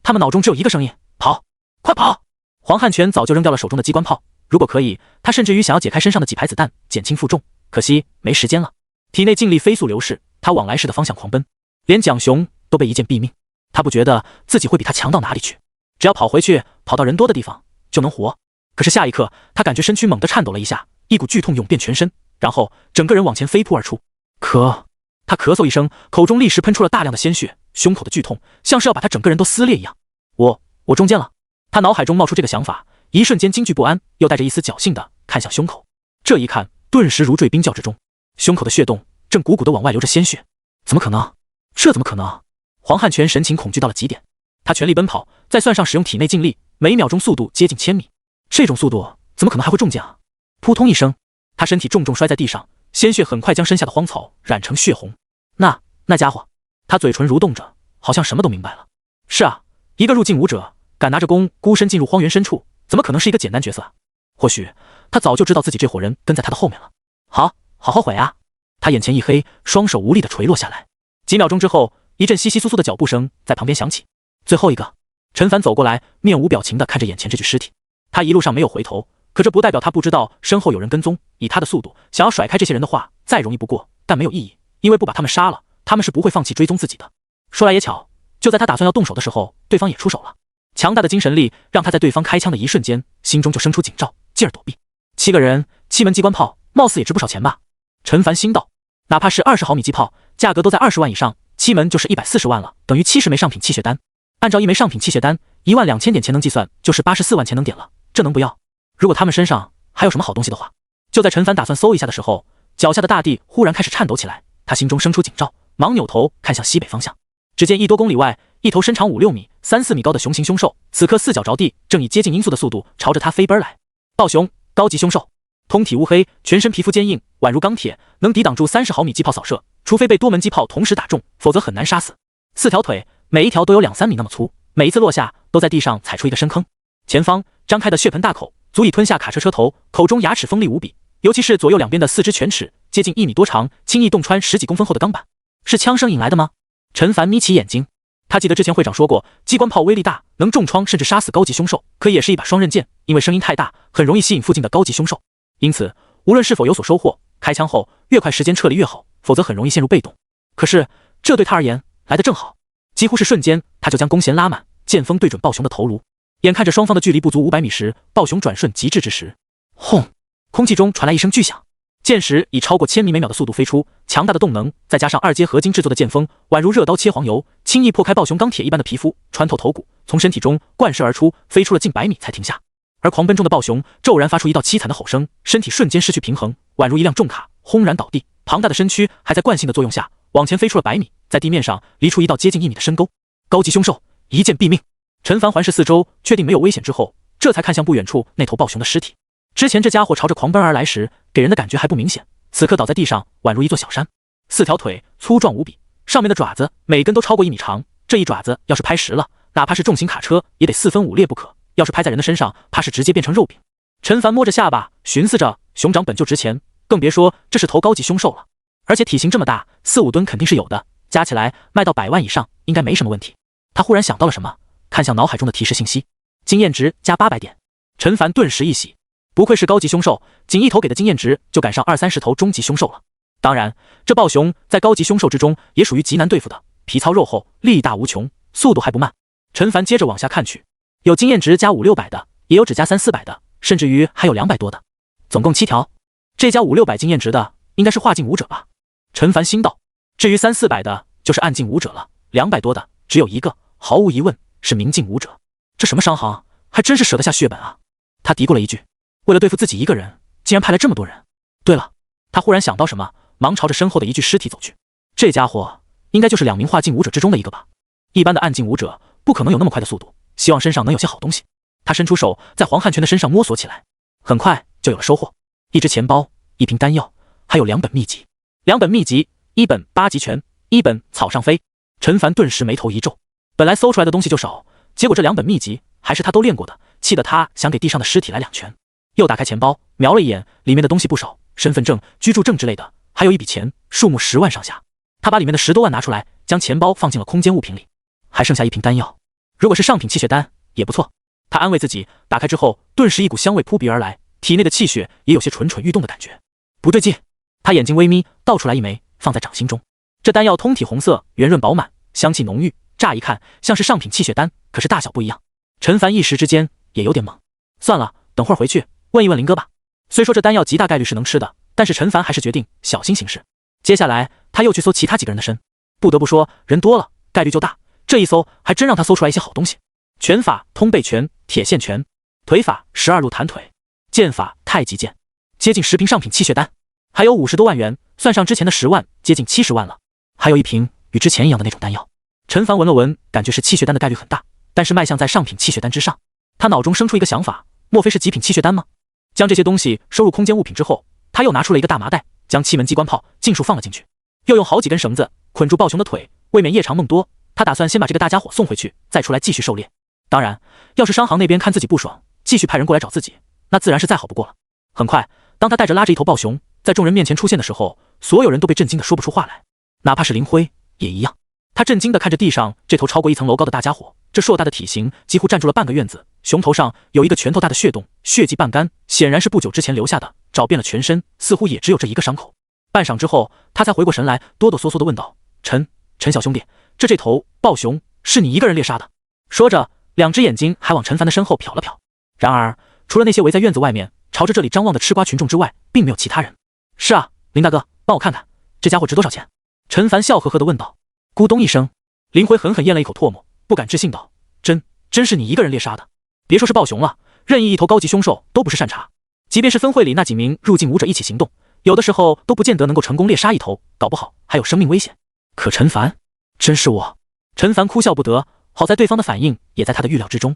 他们脑中只有一个声音：跑，快跑！黄汉全早就扔掉了手中的机关炮，如果可以，他甚至于想要解开身上的几排子弹，减轻负重，可惜没时间了。体内劲力飞速流逝，他往来时的方向狂奔，连蒋雄都被一箭毙命。他不觉得自己会比他强到哪里去，只要跑回去，跑到人多的地方就能活。可是下一刻，他感觉身躯猛地颤抖了一下，一股剧痛涌遍全身，然后整个人往前飞扑而出。他咳嗽一声，口中立时喷出了大量的鲜血，胸口的剧痛像是要把他整个人都撕裂一样。我中箭了。他脑海中冒出这个想法，一瞬间惊惧不安，又带着一丝侥幸的看向胸口。这一看，顿时如坠冰窖之中，胸口的血洞正鼓鼓的往外流着鲜血。怎么可能？这怎么可能？黄汉全神情恐惧到了极点，他全力奔跑，再算上使用体内劲力，每秒钟速度接近1000米，这种速度怎么可能还会中箭啊？扑通一声，他身体重重摔在地上，鲜血很快将身下的荒草染成血红。那家伙，他嘴唇蠕动着，好像什么都明白了。是啊，一个入境武者敢拿着弓孤身进入荒原深处，怎么可能是一个简单角色啊？或许他早就知道自己这伙人跟在他的后面了。好好悔啊！他眼前一黑，双手无力地垂落下来。几秒钟之后，一阵窸窸窣窣的脚步声在旁边响起。最后一个，陈凡走过来，面无表情地看着眼前这具尸体。他一路上没有回头，可这不代表他不知道身后有人跟踪。以他的速度，想要甩开这些人的话，再容易不过，但没有意义，因为不把他们杀了，他们是不会放弃追踪自己的。说来也巧，就在他打算要动手的时候，对方也出手了。强大的精神力让他在对方开枪的一瞬间，心中就生出警兆，进而躲避。7个人，7门机关炮，貌似也值不少钱吧？陈凡心道。哪怕是20毫米机炮，价格都在20万以上，7门就是140万了，等于70枚上品器械单。按照1枚上品器械单12000点钱能计算，就是84万钱能点了，这能不要？如果他们身上还有什么好东西的话。就在陈凡打算搜一下的时候，脚下的大地忽然开始颤抖起来，他心中生出警兆，忙扭头看向西北方向。只见1多公里外，一头身长5-6米、3-4米高的雄型凶兽，此刻4脚着地，正以接近音速的速度朝着他飞奔来。暴熊，高级凶兽，通体乌黑，全身皮肤坚硬，宛如钢铁，能抵挡住30毫米机炮扫射，除非被多门机炮同时打中，否则很难杀死。4条腿，每一条都有2-3米那么粗，每一次落下都在地上踩出一个深坑。前方张开的血盆大口，足以吞下卡车车头，口中牙齿锋利无比，尤其是左右两边的4只犬齿，接近1米多长，轻易洞穿10几公分厚的钢板。是枪声引来的吗？陈凡眯起眼睛，他记得之前会长说过，机关炮威力大，能重创甚至杀死高级凶兽，可也是一把双刃剑，因为声音太大，很容易吸引附近的高级凶兽。因此，无论是否有所收获，开枪后越快时间撤离越好，否则很容易陷入被动。可是这对他而言来得正好，几乎是瞬间，他就将弓弦拉满，剑锋对准暴熊的头颅。眼看着双方的距离不足500米时，暴熊转瞬极致之时，轰！空气中传来一声巨响，箭矢以超过1000米每秒的速度飞出，强大的动能再加上2阶合金制作的剑锋，宛如热刀切黄油，轻易破开暴熊钢铁一般的皮肤，穿透头骨，从身体中灌射而出，飞出了近100米才停下。而狂奔中的暴熊骤然发出一道凄惨的吼声，身体瞬间失去平衡，宛如一辆重卡轰然倒地，庞大的身躯还在惯性的作用下往前飞出了100米，在地面上离出一道接近1米的深沟。高级凶兽，一剑毙命！陈凡环视四周，确定没有危险之后，这才看向不远处那头暴熊的尸体。之前这家伙朝着狂奔而来时，给人的感觉还不明显，此刻倒在地上，宛如一座小山。4条腿粗壮无比，上面的爪子每根都超过1米长，这一爪子要是拍实了，哪怕是重型卡车也得4分5裂不可。要是拍在人的身上，怕是直接变成肉饼。陈凡摸着下巴，寻思着，熊掌本就值钱，更别说这是头高级凶兽了，而且体型这么大，4、5吨肯定是有的，加起来卖到100万以上，应该没什么问题。他忽然想到了什么，看向脑海中的提示信息，经验值加800点。陈凡顿时一喜，不愧是高级凶兽，仅一头给的经验值就赶上20-30头中级凶兽了。当然，这暴熊在高级凶兽之中也属于极难对付的，皮糙肉厚，力大无穷，速度还不慢。陈凡接着往下看去，有经验值加500-600的，也有只加300-400的，甚至于还有200多的，总共7条。这加500-600经验值的应该是化境武者吧？陈凡心道。至于300-400的，就是暗境武者了，200多的只有一个，毫无疑问是明境武者。这什么商行，还真是舍得下血本啊！他嘀咕了一句，为了对付自己一个人，竟然派了这么多人。对了，他忽然想到什么，忙朝着身后的一具尸体走去。这家伙应该就是2名化境武者之中的一个吧？一般的暗境武者不可能有那么快的速度，希望身上能有些好东西。他伸出手，在黄汉全的身上摸索起来，很快就有了收获：一只钱包、1瓶丹药，还有2本秘籍。2本秘籍，1本8极拳，1本草上飞。陈凡顿时眉头一皱，本来搜出来的东西就少，结果这2本秘籍还是他都练过的，气得他想给地上的尸体来2拳。又打开钱包，瞄了一眼，里面的东西不少，身份证、居住证之类的，还有一笔钱，数目10万上下。他把里面的10多万拿出来，将钱包放进了空间物品里，还剩下1瓶丹药。如果是上品气血丹也不错，他安慰自己。打开之后，顿时一股香味扑鼻而来，体内的气血也有些蠢蠢欲动的感觉。不对劲，他眼睛微眯，倒出来一枚，放在掌心中。这丹药通体红色，圆润饱满，香气浓郁，乍一看像是上品气血丹，可是大小不一样。陈凡一时之间也有点懵。算了，等会儿回去问一问林哥吧。虽说这丹药极大概率是能吃的，但是陈凡还是决定小心行事。接下来他又去搜其他几个人的身，不得不说人多了概率就大，这一搜还真让他搜出来一些好东西。拳法通背拳、铁线拳，腿法12路弹腿，剑法太极剑，接近10瓶上品气血丹，还有50多万元，算上之前的10万，接近70万了。还有1瓶与之前一样的那种丹药。陈凡闻了闻，感觉是气血丹的概率很大，但是卖相在上品气血丹之上。他脑中生出一个想法，莫非是极品气血丹吗？将这些东西收入空间物品之后，他又拿出了一个大麻袋，将气门机关炮尽数放了进去，又用好几根绳子捆住暴熊的腿，未免夜长梦多。他打算先把这个大家伙送回去，再出来继续狩猎。当然，要是商行那边看自己不爽，继续派人过来找自己，那自然是再好不过了。很快，当他带着拉着一头暴熊在众人面前出现的时候，所有人都被震惊的说不出话来，哪怕是林辉也一样。他震惊地看着地上这头超过1层楼高的大家伙，这硕大的体型几乎占住了半个院子，熊头上有一个拳头大的血洞，血迹半干，显然是不久之前留下的，找遍了全身，似乎也只有这一个伤口。半晌之后，他才回过神来，哆哆嗦嗦地问道：陈小兄弟，这头暴熊是你一个人猎杀的？说着，2只眼睛还往陈凡的身后瞟了瞟。然而，除了那些围在院子外面朝着这里张望的吃瓜群众之外，并没有其他人。是啊，林大哥，帮我看看这家伙值多少钱？陈凡笑呵呵地问道。咕咚一声，林辉狠狠咽了一口唾沫，不敢置信道：真是你一个人猎杀的？别说是暴熊了，任意一头高级凶兽都不是善茬，即便是分会里那几名入境武者一起行动，有的时候都不见得能够成功猎杀一头，搞不好还有生命危险。可陈凡，真是我。陈凡哭笑不得，好在对方的反应也在他的预料之中。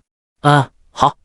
好。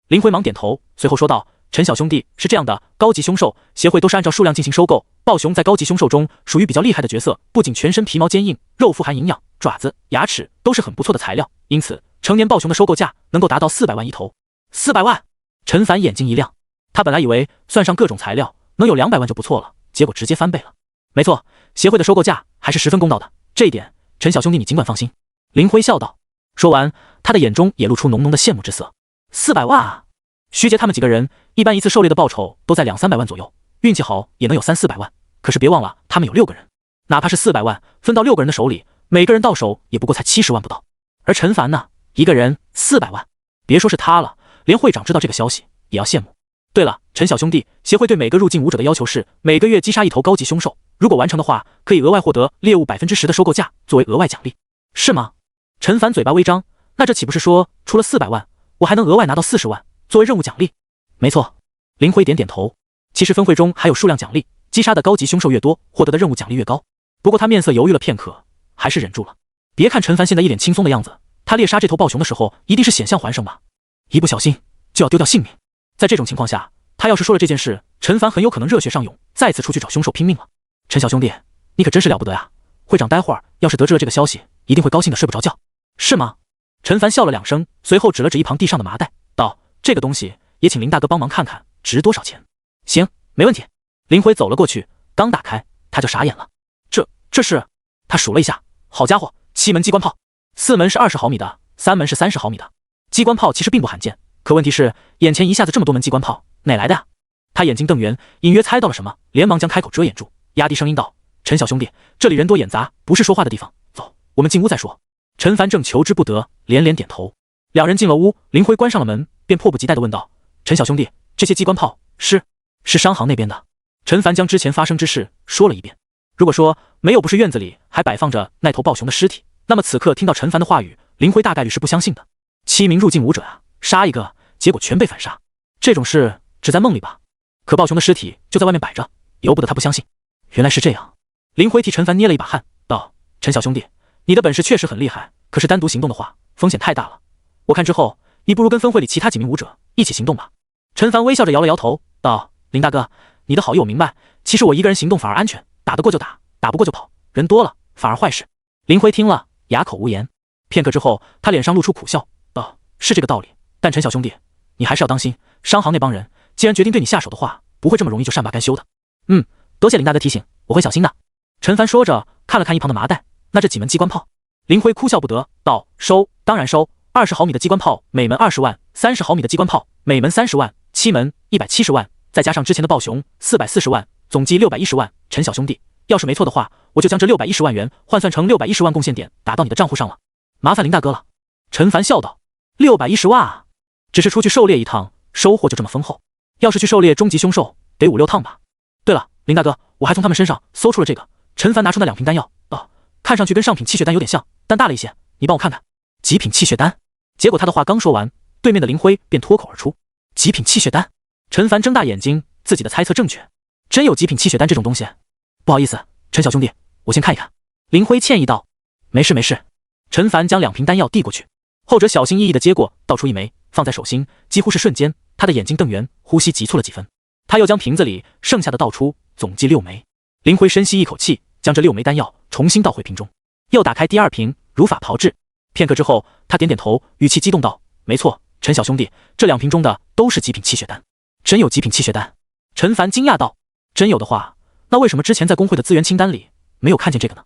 林辉忙点头，随后说道：陈小兄弟，是这样的，高级凶兽协会都是按照数量进行收购，暴熊在高级凶兽中属于比较厉害的角色，不仅全身皮毛坚硬，肉富含营养，爪子、牙齿都是很不错的材料，因此成年暴熊的收购价能够达到400万一头。400万！陈凡眼睛一亮，他本来以为算上各种材料能有200万就不错了，结果直接翻倍了。没错，协会的收购价还是十分公道的，这一点陈小兄弟你尽管放心。林辉笑道。说完，他的眼中也露出浓浓的羡慕之色。400万啊！徐杰他们几个人一般一次狩猎的报酬都在200-300万左右，运气好也能有300-400万。可是别忘了，他们有6个人，哪怕是400万分到6个人的手里，每个人到手也不过才70万不到。而陈凡呢，一个人400万，别说是他了，连会长知道这个消息也要羡慕。对了，陈小兄弟，协会对每个入境武者的要求是每个月击杀1头高级凶兽，如果完成的话，可以额外获得猎物10%的收购价作为额外奖励，是吗？陈凡嘴巴微张，那这岂不是说除了400万，我还能额外拿到40万作为任务奖励？没错，林辉点点头。其实分会中还有数量奖励，击杀的高级凶兽越多，获得的任务奖励越高。不过他面色犹豫了片刻，还是忍住了。别看陈凡现在一脸轻松的样子，他猎杀这头暴熊的时候一定是险象环生吧？一不小心就要丢掉性命。在这种情况下，他要是说了这件事，陈凡很有可能热血上涌，再次出去找凶兽拼命了。陈小兄弟，你可真是了不得呀！会长待会儿要是得知了这个消息，一定会高兴的睡不着觉，是吗？陈凡笑了2声，随后指了指一旁地上的麻袋，道：“这个东西也请林大哥帮忙看看，值多少钱？”行，没问题。林辉走了过去，刚打开，他就傻眼了。这是？他数了一下，好家伙，7门机关炮，4门是20毫米的，3门是30毫米的。机关炮其实并不罕见，可问题是，眼前一下子这么多门机关炮，哪来的啊？他眼睛瞪圆，隐约猜到了什么，连忙将开口遮掩住，压低声音道：“陈小兄弟，这里人多眼杂，不是说话的地方，走，我们进屋再说。”陈凡正求之不得，连连点头。两人进了屋，林辉关上了门，便迫不及待地问道：“陈小兄弟，这些机关炮是商行那边的？”陈凡将之前发生之事说了一遍。如果说没有不是院子里还摆放着那头暴熊的尸体，那么此刻听到陈凡的话语，林辉大概率是不相信的。7名入境武者啊，杀一个，结果全被反杀，这种事只在梦里吧？可暴熊的尸体就在外面摆着，由不得他不相信。原来是这样。林辉替陈凡捏了一把汗，道：“陈小兄弟，你的本事确实很厉害，可是单独行动的话，风险太大了。我看之后，你不如跟分会里其他几名武者一起行动吧。”陈凡微笑着摇了摇头，道：“林大哥，你的好意我明白，其实我一个人行动反而安全，打得过就打，打不过就跑，人多了反而坏事。”林辉听了，哑口无言。片刻之后，他脸上露出苦笑，道：“是这个道理，但陈小兄弟，你还是要当心，商行那帮人既然决定对你下手的话，不会这么容易就善罢甘休的。”多谢林大哥提醒，我会小心的。陈凡说着，看了看一旁的麻袋，那这几门机关炮？林辉哭笑不得，道：“收，当然收。20毫米的机关炮，每门20万；30毫米的机关炮，每门30万；7门170万，再加上之前的暴熊440万，总计610万。陈小兄弟，要是没错的话，我就将这610万元换算成610万贡献点，打到你的账户上了。麻烦林大哥了。”陈凡笑道：“610万啊，只是出去狩猎一趟，收获就这么丰厚？要是去狩猎终极凶兽，得5-6趟吧？对了，林大哥，我还从他们身上搜出了这个。”陈凡拿出那2瓶丹药，道：“看上去跟上品气血丹有点像，但大了一些，你帮我看看。”极品气血丹。结果他的话刚说完，对面的林辉便脱口而出：“极品气血丹！”陈凡睁大眼睛，自己的猜测正确，真有极品气血丹这种东西？不好意思，陈小兄弟，我先看一看。林辉歉意道：“没事没事。”陈凡将2瓶丹药递过去，后者小心翼翼地接过，倒出1枚，放在手心，几乎是瞬间，他的眼睛瞪圆，呼吸急促了几分。他又将瓶子里剩下的倒出，总计6枚。林辉深吸一口气，将这6枚丹药重新倒回瓶中，又打开第2瓶，如法炮制。片刻之后，他点点头，语气激动道：“没错，陈小兄弟，这2瓶中的都是极品气血丹。”真有极品气血丹？陈凡惊讶道：“真有的话，那为什么之前在工会的资源清单里没有看见这个呢？”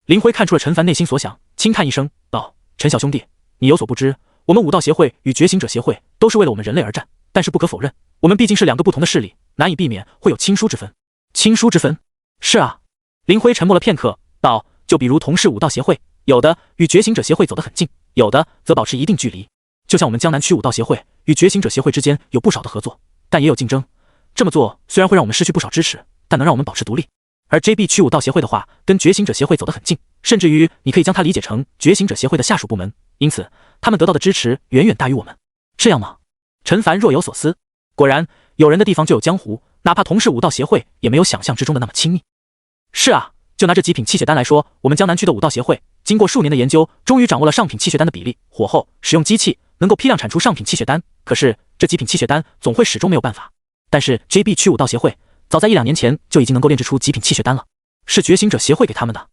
林辉看出了陈凡内心所想，轻叹一声道：“陈小兄弟，你有所不知，我们武道协会与觉醒者协会都是为了我们人类而战，但是不可否认，我们毕竟是2个不同的势力，难以避免会有亲疏之分。”亲疏之分？是啊。林辉沉默了片刻，道：“就比如同是武道协会，有的与觉醒者协会走得很近，有的则保持一定距离。就像我们江南区武道协会与觉醒者协会之间有不少的合作，但也有竞争。这么做虽然会让我们失去不少支持，但能让我们保持独立。而 JB 区武道协会的话，跟觉醒者协会走得很近，甚至于你可以将它理解成觉醒者协会的下属部门，因此他们得到的支持远远大于我们。这样吗？”陈凡若有所思，果然，有人的地方就有江湖，哪怕同是武道协会，也没有想象之中的那么亲密。是啊，就拿这极品气血丹来说，我们江南区的武道协会经过数年的研究，终于掌握了上品气血丹的比例，火候使用机器能够批量产出上品气血丹。可是这极品气血丹总会始终没有办法。但是 JB 区武道协会早在1-2年前就已经能够炼制出极品气血丹了，是觉醒者协会给他们的。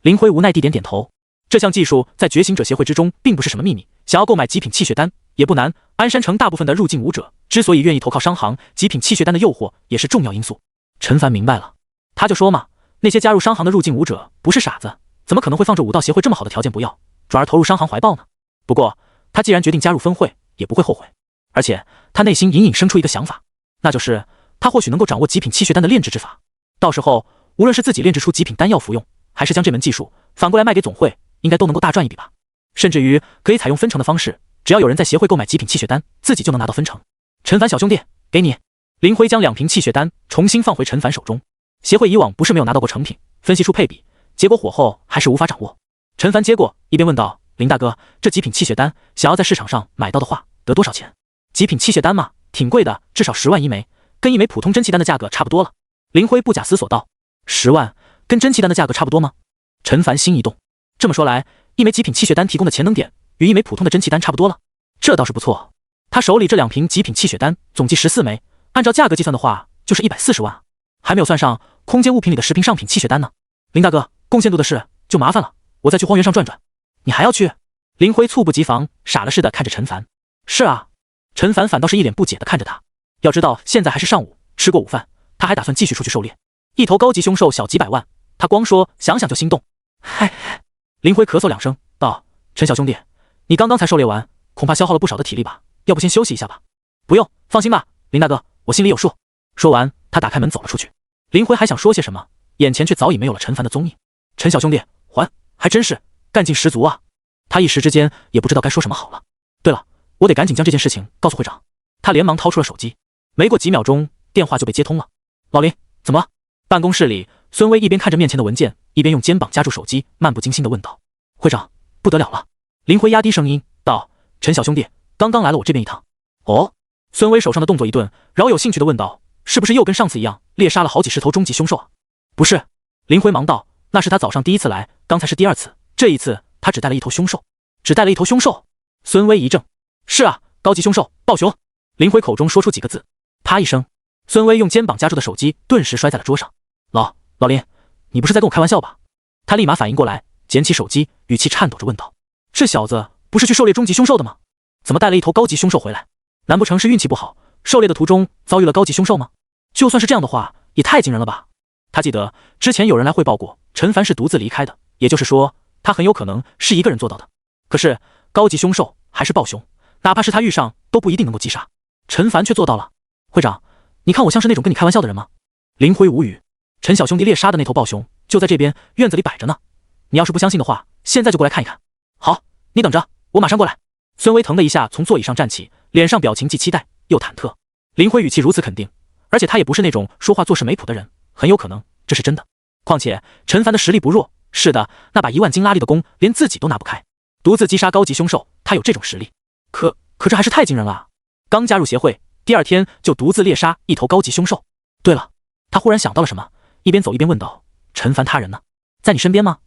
林辉无奈地点点头，这项技术在觉醒者协会之中并不是什么秘密，想要购买极品气血丹也不难。鞍山城大部分的入境武者之所以愿意投靠商行，极品气血丹的诱惑也是重要因素。陈凡明白了，他就说嘛，那些加入商行的入境武者不是傻子，怎么可能会放着武道协会这么好的条件不要，转而投入商行怀抱呢？不过他既然决定加入分会，也不会后悔。而且他内心隐隐生出一个想法，那就是他或许能够掌握极品气血丹的炼制之法，到时候无论是自己炼制出极品丹药服用，还是将这门技术反过来卖给总会，应该都能够大赚一笔吧。甚至于可以采用分成的方式，只要有人在协会购买极品气血丹，自己就能拿到分成。陈凡小兄弟，给你。林辉将2瓶气血丹重新放回陈凡手中。协会以往不是没有拿到过成品，分析出配比，结果火候还是无法掌握。陈凡接过，一边问道：“林大哥，这极品气血丹想要在市场上买到的话，得多少钱？”极品气血丹嘛，挺贵的，至少10万一枚，跟一枚普通真气丹的价格差不多了。林辉不假思索道：“10万，跟真气丹的价格差不多吗？”陈凡心一动，这么说来，一枚极品气血丹提供的潜能点与一枚普通的真气丹差不多了，这倒是不错。他手里这2瓶极品气血丹总计14枚，按照价格计算的话，就是140万，还没有算上空间物品里的10瓶上品气血丹呢。林大哥，贡献度的事就麻烦了，我再去荒原上转转。你还要去？林辉猝不及防，傻了似的看着陈凡。是啊。陈凡反倒是一脸不解的看着他。要知道现在还是上午，吃过午饭，他还打算继续出去狩猎。一头高级凶兽小几百万，他光说想想就心动。嗨，林辉咳嗽2声道：“陈小兄弟，你刚刚才狩猎完，恐怕消耗了不少的体力吧？要不先休息一下吧？”不用，放心吧，林大哥，我心里有数。说完，他打开门走了出去。林辉还想说些什么，眼前却早已没有了陈凡的踪影。陈小兄弟，还真是干劲十足啊！他一时之间也不知道该说什么好了。对了，我得赶紧将这件事情告诉会长。他连忙掏出了手机，没过几秒钟，电话就被接通了。老林，怎么了？办公室里，孙威一边看着面前的文件，一边用肩膀夹住手机，漫不经心地问道：“会长，不得了了！”林辉压低声音道：“陈小兄弟，刚刚来了我这边一趟。”哦。孙威手上的动作一顿，饶有兴趣地问道：“是不是又跟上次一样，猎杀了好几十头终极凶兽啊？”不是。林辉忙道：“那是他早上第一次来，刚才是第2次，这一次他只带了一头凶兽。”只带了一头凶兽？孙威一怔：“是啊，高级凶兽，暴熊。”林辉口中说出几个字，啪一声，孙威用肩膀夹住的手机顿时摔在了桌上。老林，你不是在跟我开玩笑吧？他立马反应过来，捡起手机，语气颤抖着问道：“这小子不是去狩猎终极凶兽的吗？怎么带了一头高级凶兽回来？难不成是运气不好，狩猎的途中遭遇了高级凶兽吗？就算是这样的话，也太惊人了吧！”他记得之前有人来汇报过，陈凡是独自离开的，也就是说，他很有可能是一个人做到的。可是高级凶兽还是暴熊，哪怕是他遇上，都不一定能够击杀。陈凡却做到了。会长，你看我像是那种跟你开玩笑的人吗？林辉无语。陈小兄弟猎杀的那头暴熊就在这边院子里摆着呢，你要是不相信的话，现在就过来看一看。好，你等着，我马上过来。孙威腾的一下从座椅上站起，脸上表情既期待又忐忑。林辉语气如此肯定，而且他也不是那种说话做事没谱的人，很有可能这是真的。况且陈凡的实力不弱，是的，那把1万斤拉力的弓连自己都拿不开，独自击杀高级凶兽，他有这种实力。可这还是太惊人了啊！刚加入协会，第2天就独自猎杀一头高级凶兽。对了，他忽然想到了什么，一边走一边问道：“陈凡他人呢？在你身边吗？”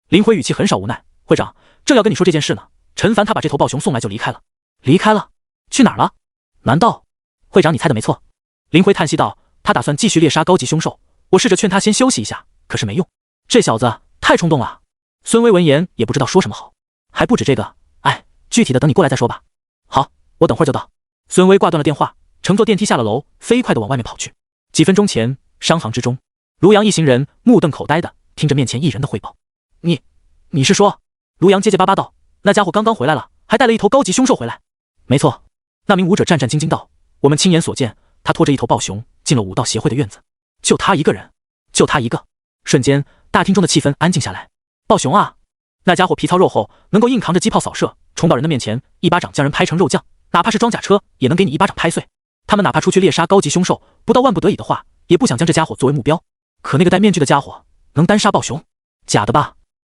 林辉语气很少无奈：“会长，正要跟你说这件事呢，陈凡他把这头暴熊送来就离开了。”离开了？去哪儿了？难道……会长，你猜的没错。林辉叹息道：“他打算继续猎杀高级凶兽，我试着劝他先休息一下，可是没用。这小子太冲动了。”孙威闻言也不知道说什么好。还不止这个，具体的等你过来再说吧。好，我等会儿就到。孙威挂断了电话，乘坐电梯下了楼，飞快地往外面跑去。几分钟前，商行之中，卢阳一行人目瞪口呆的听着面前一人的汇报。你是说？卢阳结结巴巴道：“那家伙刚刚回来了，还带了一头高级凶兽回来。”没错。那名武者战战兢兢道：“我们亲眼所见，他拖着一头暴熊进了武道协会的院子，就他一个人，就他一个。”瞬间，大厅中的气氛安静下来。暴熊啊！那家伙皮糙肉厚，能够硬扛着机炮扫射，冲到人的面前，一巴掌将人拍成肉酱，哪怕是装甲车也能给你一巴掌拍碎。他们哪怕出去猎杀高级凶兽，不到万不得已的话，也不想将这家伙作为目标。可那个戴面具的家伙能单杀暴熊？假的吧？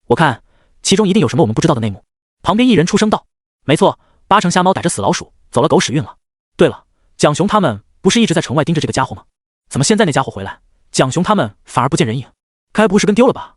我看其中一定有什么我们不知道的内幕。旁边一人出声道：“没错，8成瞎猫逮着死老鼠，走了狗屎运了。对了，蒋雄他们不是一直在城外盯着这个家伙吗？怎么现在那家伙回来，蒋雄他们反而不见人影？该不是跟丢了吧？”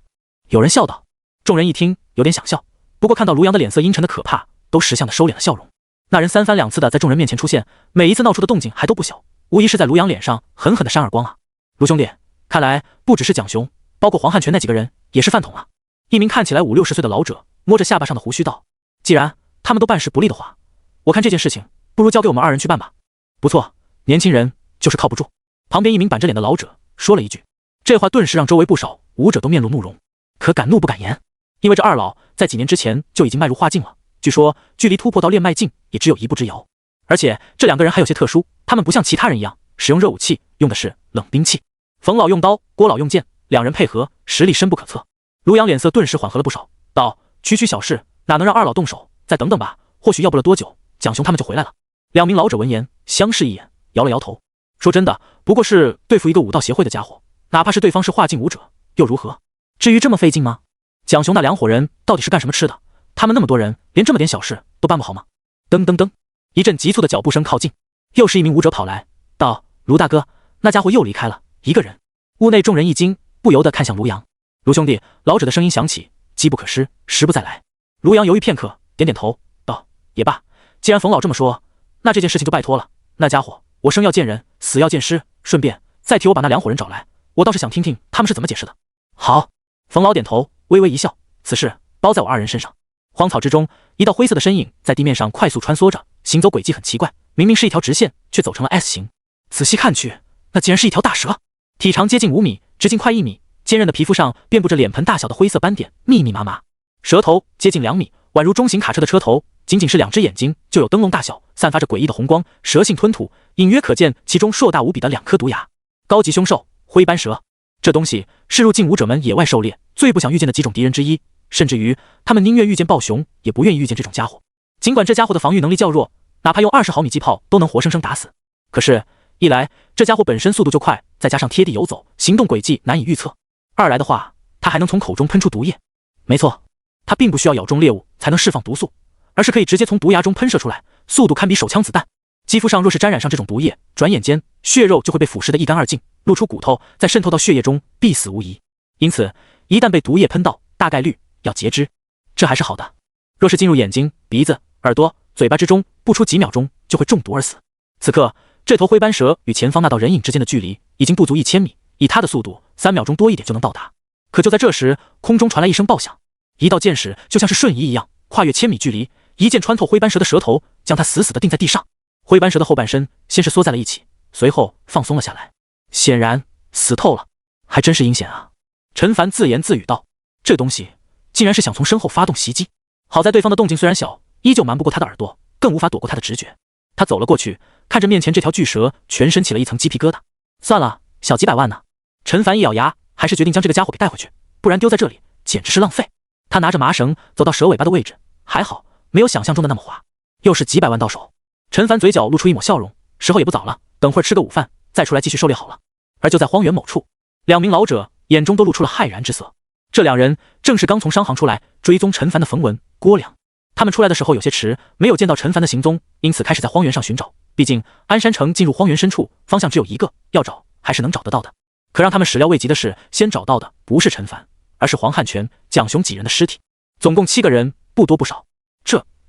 有人笑道。众人一听有点想笑，不过看到卢阳的脸色阴沉的可怕，都识相的收敛了笑容。那人3番2次的在众人面前出现，每一次闹出的动静还都不小，无疑是在卢阳脸上狠狠的扇耳光啊！卢兄弟，看来不只是蒋雄，包括黄汉全那几个人也是饭桶啊！一名看起来50、60岁的老者摸着下巴上的胡须道：“既然他们都办事不利的话，我看这件事情不如交给我们2人去办吧。”不错，年轻人就是靠不住。旁边一名板着脸的老者说了一句，这话顿时让周围不少武者都面露怒容，可敢怒不敢言。因为这2老在几年之前就已经迈入化境了，据说距离突破到炼脉境也只有1步之遥。而且这2个人还有些特殊，他们不像其他人一样使用热武器，用的是冷兵器。冯老用刀，郭老用剑，两人配合，实力深不可测。卢阳脸色顿时缓和了不少，道：“区区小事，哪能让二老动手？再等等吧，或许要不了多久，蒋雄他们就回来了。”两名老者闻言相视一眼，摇了摇头，说：“真的，不过是对付一个武道协会的家伙，哪怕是对方是化境武者，又如何？至于这么费劲吗？蒋雄那两伙人到底是干什么吃的？他们那么多人，连这么点小事都办不好吗？”噔噔噔，一阵急促的脚步声靠近，又是一名武者跑来，道：“卢大哥，那家伙又离开了，一个人。”屋内众人一惊，不由得看向卢阳。“卢兄弟！”老者的声音响起，“机不可失，时不再来。”卢阳犹豫片刻，点点头，道：“也罢，既然冯老这么说，那这件事情就拜托了。那家伙，我生要见人，死要见尸，顺便再替我把那两伙人找来，我倒是想听听他们是怎么解释的。”“好。”冯老点头，微微一笑，“此事包在我二人身上。”荒草之中，一道灰色的身影在地面上快速穿梭着，行走轨迹很奇怪，明明是一条直线，却走成了 S 型。仔细看去，那竟然是一条大蛇，体长接近5米，直径快1米，坚韧的皮肤上遍布着脸盆大小的灰色斑点，密密麻麻。蛇头接近2米，宛如中型卡车的车头，仅仅是2只眼睛就有灯笼大小，散发着诡异的红光，蛇性吞吐，隐约可见其中硕大无比的2颗毒牙。高级凶兽灰斑蛇，这东西是入境武者们野外狩猎最不想遇见的几种敌人之一，甚至于他们宁愿遇见暴熊，也不愿意遇见这种家伙。尽管这家伙的防御能力较弱，哪怕用20毫米机炮都能活生生打死，可是一来这家伙本身速度就快，再加上贴地游走，行动轨迹难以预测；二来的话，他还能从口中喷出毒液。没错，他并不需要咬中猎物才能释放毒素，而是可以直接从毒牙中喷射出来，速度堪比手枪子弹。肌肤上若是沾染上这种毒液，转眼间血肉就会被腐蚀得一干二净，露出骨头，再渗透到血液中，必死无疑。因此一旦被毒液喷到，大概率要截肢。这还是好的，若是进入眼睛、鼻子、耳朵、嘴巴之中，不出几秒钟就会中毒而死。此刻这头灰斑蛇与前方那道人影之间的距离已经不足1000米，以它的速度3秒钟多一点就能到达。可就在这时，空中传来一声爆响，一道箭矢就像是瞬移一样，跨越1000米距离，一箭穿透灰斑蛇的舌头，将它死死地钉在地上。灰斑蛇的后半身先是缩在了一起，随后放松了下来，显然死透了。还真是阴险啊！陈凡自言自语道：“这东西竟然是想从身后发动袭击。”好在对方的动静虽然小，依旧瞒不过他的耳朵，更无法躲过他的直觉。他走了过去，看着面前这条巨蛇，全身起了一层鸡皮疙瘩。算了，小几百万呢。陈凡一咬牙，还是决定将这个家伙给带回去，不然丢在这里简直是浪费。他拿着麻绳走到蛇尾巴的位置，还好没有想象中的那么滑，又是几百万到手。陈凡嘴角露出一抹笑容，时候也不早了，等会儿吃个午饭再出来继续狩猎好了。而就在荒原某处，两名老者眼中都露出了骇然之色。这两人正是刚从商行出来追踪陈凡的冯文、郭良。他们出来的时候有些迟，没有见到陈凡的行踪，因此开始在荒原上寻找。毕竟鞍山城进入荒原深处，方向只有一个，要找还是能找得到的。可让他们始料未及的是，先找到的不是陈凡，而是黄汉全、蒋雄几人的尸体，总共7个人，不多不少。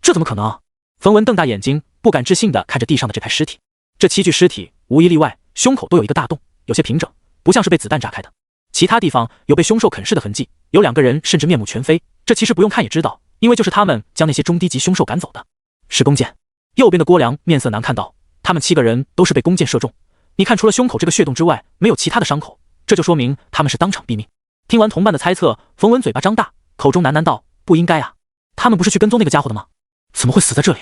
这怎么可能啊？冯文瞪大眼睛，不敢置信地看着地上的这排尸体。这7具尸体无一例外，胸口都有一个大洞，有些平整，不像是被子弹炸开的。其他地方有被凶兽啃噬的痕迹，有2个人甚至面目全非。这其实不用看也知道，因为就是他们将那些中低级凶兽赶走的。是弓箭。右边的郭良面色难看道：“他们7个人都是被弓箭射中，你看除了胸口这个血洞之外，没有其他的伤口，这就说明他们是当场毙命。”听完同伴的猜测，冯文嘴巴张大，口中喃喃道：“不应该啊，他们不是去跟踪那个家伙的吗？怎么会死在这里？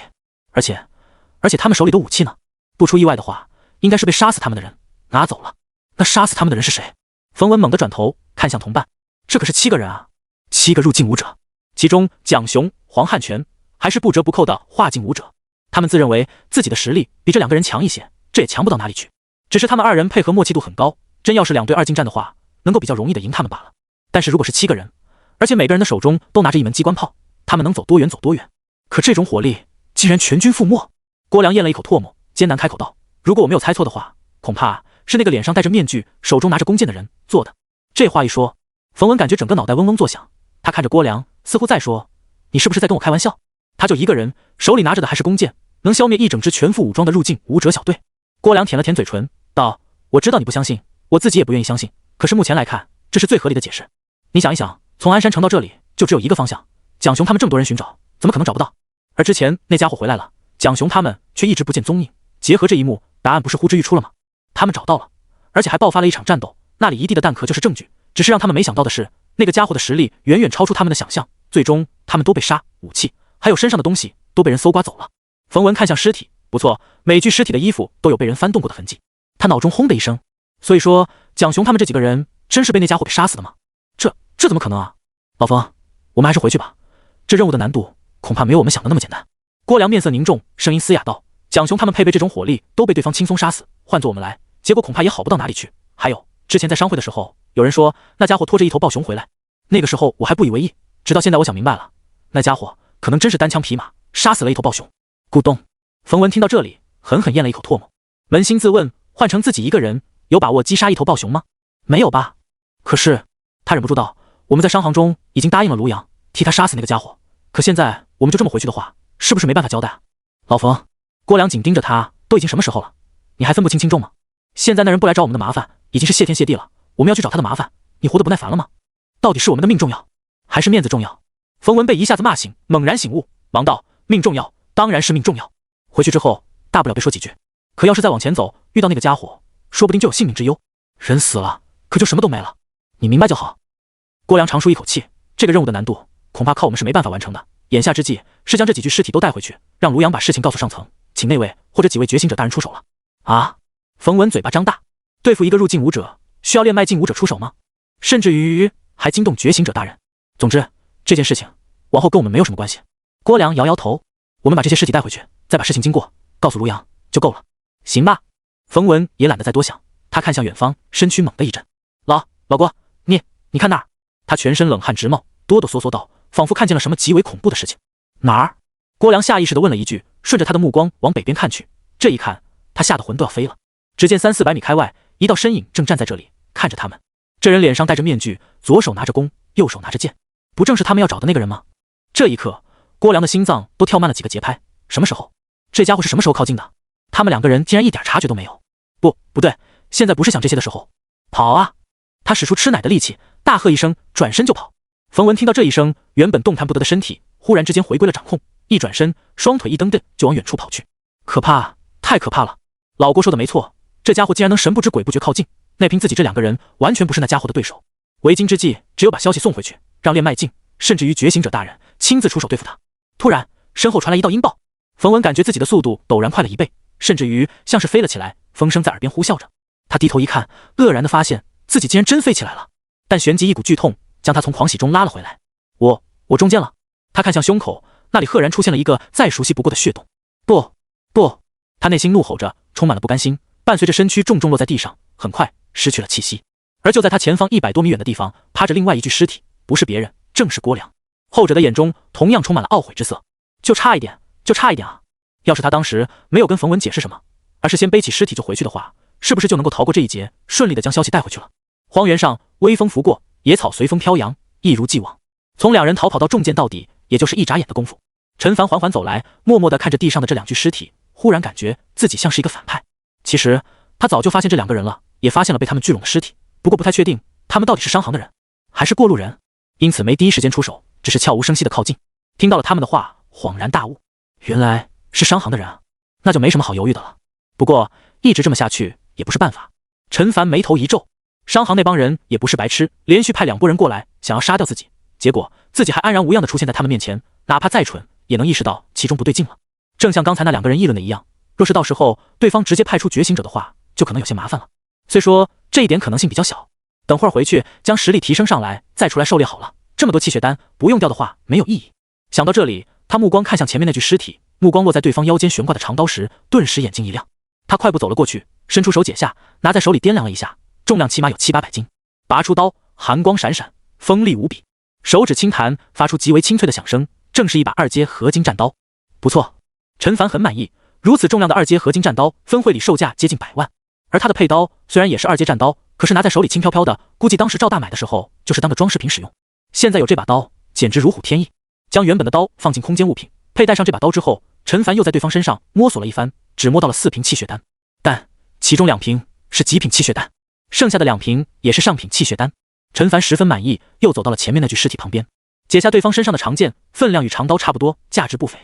而且他们手里的武器呢？不出意外的话，应该是被杀死他们的人拿走了。那杀死他们的人是谁？”冯文猛地转头看向同伴，这可是7个人啊，7个入境武者，其中蒋雄、黄汉全还是不折不扣的化境武者。他们自认为自己的实力比这2个人强一些，这也强不到哪里去。只是他们2人配合默契度很高，真要是2对2近战的话，能够比较容易的赢他们罢了。但是如果是7个人，而且每个人的手中都拿着一门机关炮，他们能走多远走多远。可这种火力竟然全军覆没。郭良咽了一口唾沫，艰难开口道：“如果我没有猜错的话，恐怕是那个脸上戴着面具、手中拿着弓箭的人做的。”这话一说，冯文感觉整个脑袋嗡嗡作响。他看着郭良，似乎在说：“你是不是在跟我开玩笑？他就一个人，手里拿着的还是弓箭，能消灭一整支全副武装的入境武者小队。”郭良舔了舔嘴唇，道：“我知道你不相信，我自己也不愿意相信。可是目前来看，这是最合理的解释。你想一想，从鞍山城到这里就只有一个方向，蒋雄他们这么多人寻找，怎么可能找不到？而之前那家伙回来了，蒋雄他们却一直不见踪影。结合这一幕，答案不是呼之欲出了吗？他们找到了，而且还爆发了一场战斗，那里一地的弹壳就是证据。只是让他们没想到的是，那个家伙的实力远远超出他们的想象，最终他们都被杀，武器还有身上的东西都被人搜刮走了。”冯文看向尸体，不错，每具尸体的衣服都有被人翻动过的痕迹。他脑中轰的一声，所以说蒋雄他们这几个人真是被那家伙给杀死的吗？这怎么可能啊？老冯，我们还是回去吧，这任务的难度恐怕没有我们想的那么简单。郭良面色凝重，声音嘶哑道：“蒋雄他们配备这种火力，都被对方轻松杀死，换做我们来，结果恐怕也好不到哪里去。还有，之前在商会的时候，有人说那家伙拖着一头暴熊回来，那个时候我还不以为意，直到现在我想明白了，那家伙可能真是单枪匹马杀死了一头暴熊。”咕咚，冯文听到这里，狠狠咽了一口唾沫，扪心自问，换成自己一个人，有把握击杀一头暴熊吗？没有吧。可是他忍不住道：“我们在商行中已经答应了卢阳，替他杀死那个家伙，可现在我们就这么回去的话，是不是没办法交代啊？”老冯，郭良紧盯着他，都已经什么时候了，你还分不清轻重吗？现在那人不来找我们的麻烦，已经是谢天谢地了，我们要去找他的麻烦，你活得不耐烦了吗？到底是我们的命重要，还是面子重要？冯文被一下子骂醒，猛然醒悟，忙道：“命重要，当然是命重要。回去之后，大不了别说几句，可要是再往前走，遇到那个家伙，说不定就有性命之忧。人死了，可就什么都没了，你明白就好。”郭良长舒一口气，这个任务的难度恐怕靠我们是没办法完成的，眼下之计是将这几具尸体都带回去，让卢阳把事情告诉上层，请那位或者几位觉醒者大人出手了。啊！冯文嘴巴张大，对付一个入境武者，需要练脉境武者出手吗？甚至于还惊动觉醒者大人。总之，这件事情往后跟我们没有什么关系。郭良摇摇头，我们把这些尸体带回去，再把事情经过告诉卢阳就够了。行吧。冯文也懒得再多想，他看向远方，身躯猛地一震。老郭，你看那儿！他全身冷汗直冒，哆哆嗦嗦道，仿佛看见了什么极为恐怖的事情。哪儿？郭良下意识地问了一句，顺着他的目光往北边看去。这一看，他吓得魂都要飞了。只见300-400米开外，一道身影正站在这里，看着他们。这人脸上戴着面具，左手拿着弓，右手拿着剑，不正是他们要找的那个人吗？这一刻，郭良的心脏都跳慢了几个节拍。什么时候？这家伙是什么时候靠近的？他们两个人竟然一点察觉都没有。不对，现在不是想这些的时候。跑啊！他使出吃奶的力气，大喝一声，转身就跑。冯文听到这一声，原本动弹不得的身体忽然之间回归了掌控，一转身，双腿一蹬蹬就往远处跑去。可怕，太可怕了！老郭说的没错，这家伙竟然能神不知鬼不觉靠近，那凭自己这两个人完全不是那家伙的对手。为今之计，只有把消息送回去，让练脉境甚至于觉醒者大人亲自出手对付他。突然，身后传来一道音爆，冯文感觉自己的速度陡然快了1倍，甚至于像是飞了起来，风声在耳边呼啸着。他低头一看，愕然地发现自己竟然真飞起来了，但旋即一股剧痛将他从狂喜中拉了回来。我中箭了！他看向胸口，那里赫然出现了一个再熟悉不过的血洞。不！他内心怒吼着，充满了不甘心，伴随着身躯重重落在地上，很快失去了气息。而就在他前方100多米远的地方，趴着另外一具尸体，不是别人，正是郭良。后者的眼中同样充满了懊悔之色，就差一点啊！要是他当时没有跟冯文解释什么，而是先背起尸体就回去的话，是不是就能够逃过这一劫，顺利的将消息带回去了？荒原上微风拂过，野草随风飘扬，一如既往。从两人逃跑到中箭到底，也就是一眨眼的功夫。陈凡缓缓走来，默默地看着地上的这两具尸体，忽然感觉自己像是一个反派。其实他早就发现这两个人了，也发现了被他们聚拢的尸体，不过不太确定他们到底是商行的人还是过路人，因此没第一时间出手，只是悄无声息地靠近。听到了他们的话，恍然大悟，原来是商行的人啊，那就没什么好犹豫的了。不过一直这么下去也不是办法。陈凡眉头一皱，商行那帮人也不是白痴，连续派2拨人过来想要杀掉自己，结果自己还安然无恙地出现在他们面前，哪怕再蠢也能意识到其中不对劲了。正像刚才那2个人议论的一样，若是到时候对方直接派出觉醒者的话，就可能有些麻烦了。虽说这一点可能性比较小，等会儿回去将实力提升上来再出来狩猎好了，这么多气血丹不用掉的话没有意义。想到这里，他目光看向前面那具尸体，目光落在对方腰间悬挂的长刀时，顿时眼睛一亮。他快步走了过去，伸出手解下，拿在手里掂量了一下，重量起码有700-800斤。拔出刀，寒光闪闪，锋利无比，手指轻弹，发出极为清脆的响声，正是一把2阶合金战刀。不错，陈凡很满意，如此重量的2阶合金战刀，分会里售价接近100万。而他的配刀虽然也是2阶战刀，可是拿在手里轻飘飘的，估计当时赵大买的时候就是当个装饰品使用。现在有这把刀，简直如虎添翼。将原本的刀放进空间物品，佩戴上这把刀之后，陈凡又在对方身上摸索了一番，只摸到了4瓶气血丹，但其中2瓶是极品气血丹，剩下的2瓶也是上品气血丹。陈凡十分满意，又走到了前面那具尸体旁边，解下对方身上的长剑，分量与长刀差不多，价值不菲。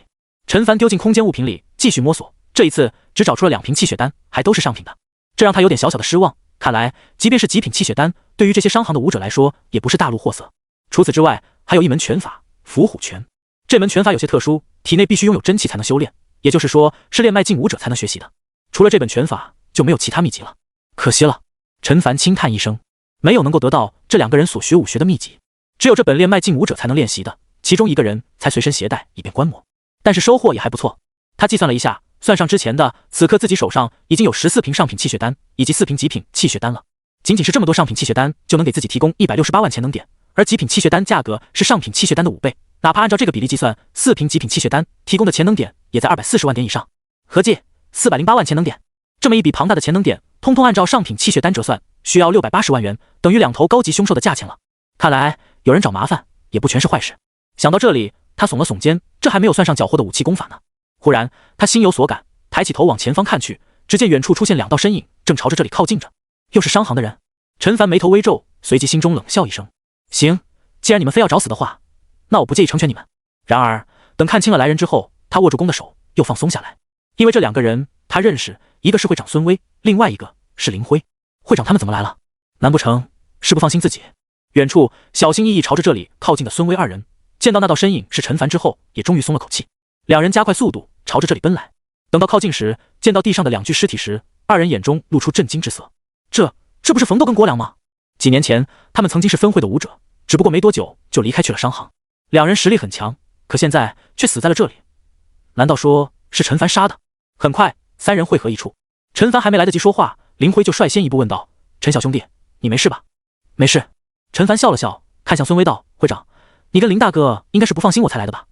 陈凡丢进空间物品里，继续摸索，这一次只找出了2瓶气血丹，还都是上品的，这让他有点小小的失望。看来即便是极品气血丹，对于这些商行的武者来说也不是大陆货色。除此之外，还有一门拳法伏虎拳，这门拳法有些特殊，体内必须拥有真气才能修炼，也就是说是练脉境武者才能学习的。除了这本拳法，就没有其他秘籍了。可惜了。陈凡轻叹一声，没有能够得到这2个人所学武学的秘籍，只有这本练脉劲武者才能练习的，其中1个人才随身携带以便观摩。但是收获也还不错。他计算了一下，算上之前的，此刻自己手上已经有14瓶上品气血丹以及4瓶极品气血丹了。仅仅是这么多上品气血丹就能给自己提供168万潜能点，而极品气血丹价格是上品气血丹的5倍，哪怕按照这个比例计算，4瓶极品气血丹提供的潜能点也在240万点以上，合计408万潜能点。这么一笔庞大的潜能点，通通按照上品气血丹折算，需要680万元，等于2头高级凶兽的价钱了。看来有人找麻烦，也不全是坏事。想到这里，他耸了耸肩，这还没有算上缴获的武器功法呢。忽然，他心有所感，抬起头往前方看去，只见远处出现2道身影，正朝着这里靠近着。又是商行的人。陈凡眉头微皱，随即心中冷笑一声：行，既然你们非要找死的话，那我不介意成全你们。然而，等看清了来人之后，他握住弓的手又放松下来，因为这2个人他认识，一个是会长孙威，另外一个是林辉。会长他们怎么来了？难不成是不放心自己？远处小心翼翼朝着这里靠近的孙威2人，见到那道身影是陈凡之后，也终于松了口气。2人加快速度朝着这里奔来。等到靠近时，见到地上的2具尸体时，2人眼中露出震惊之色。这不是冯豆跟郭良吗？几年前他们曾经是分会的武者，只不过没多久就离开去了商行。2人实力很强，可现在却死在了这里。难道说是陈凡杀的？很快3人汇合一处，陈凡还没来得及说话，林辉就率先一步问道：陈小兄弟，你没事吧？没事。陈凡笑了笑，看向孙威道：会长，你跟林大哥应该是不放心我才来的吧？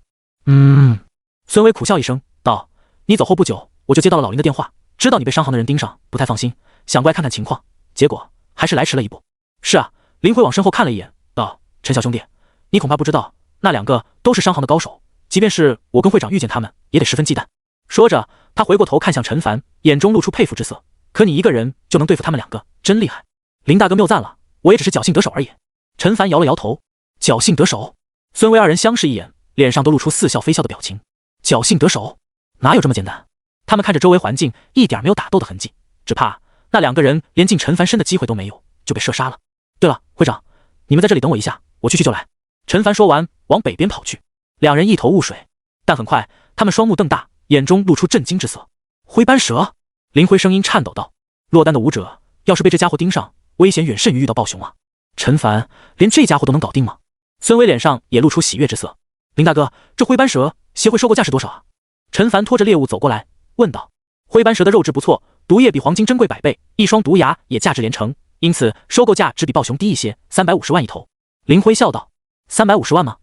孙威苦笑一声道：你走后不久，我就接到了老林的电话，知道你被商行的人盯上，不太放心，想过来看看情况，结果还是来迟了一步。是啊。林辉往身后看了一眼道：陈小兄弟，你恐怕不知道，那2个都是商行的高手，即便是我跟会长遇见他们，也得十分忌惮。说着，他回过头看向陈凡，眼中露出佩服之色。可你一个人就能对付他们2个，真厉害。林大哥谬赞了，我也只是侥幸得手而已。陈凡摇了摇头。侥幸得手？孙威2人相视一眼，脸上都露出似笑非笑的表情。侥幸得手？哪有这么简单？他们看着周围环境，一点没有打斗的痕迹，只怕那2个人连近陈凡身的机会都没有，就被射杀了。对了，会长，你们在这里等我一下，我去就来。陈凡说完，往北边跑去。2人一头雾水，但很快他们双目瞪大，眼中露出震惊之色。灰斑蛇？林辉声音颤抖道：落单的武者要是被这家伙盯上，危险远甚于遇到暴熊啊。陈凡连这家伙都能搞定吗？孙威脸上也露出喜悦之色。林大哥，这灰斑蛇协会收购价是多少啊？陈凡拖着猎物走过来问道。灰斑蛇的肉质不错，毒液比黄金珍贵100倍，一双毒牙也价值连城，因此收购价只比暴熊低一些，350万一头。林辉笑道：350万吗？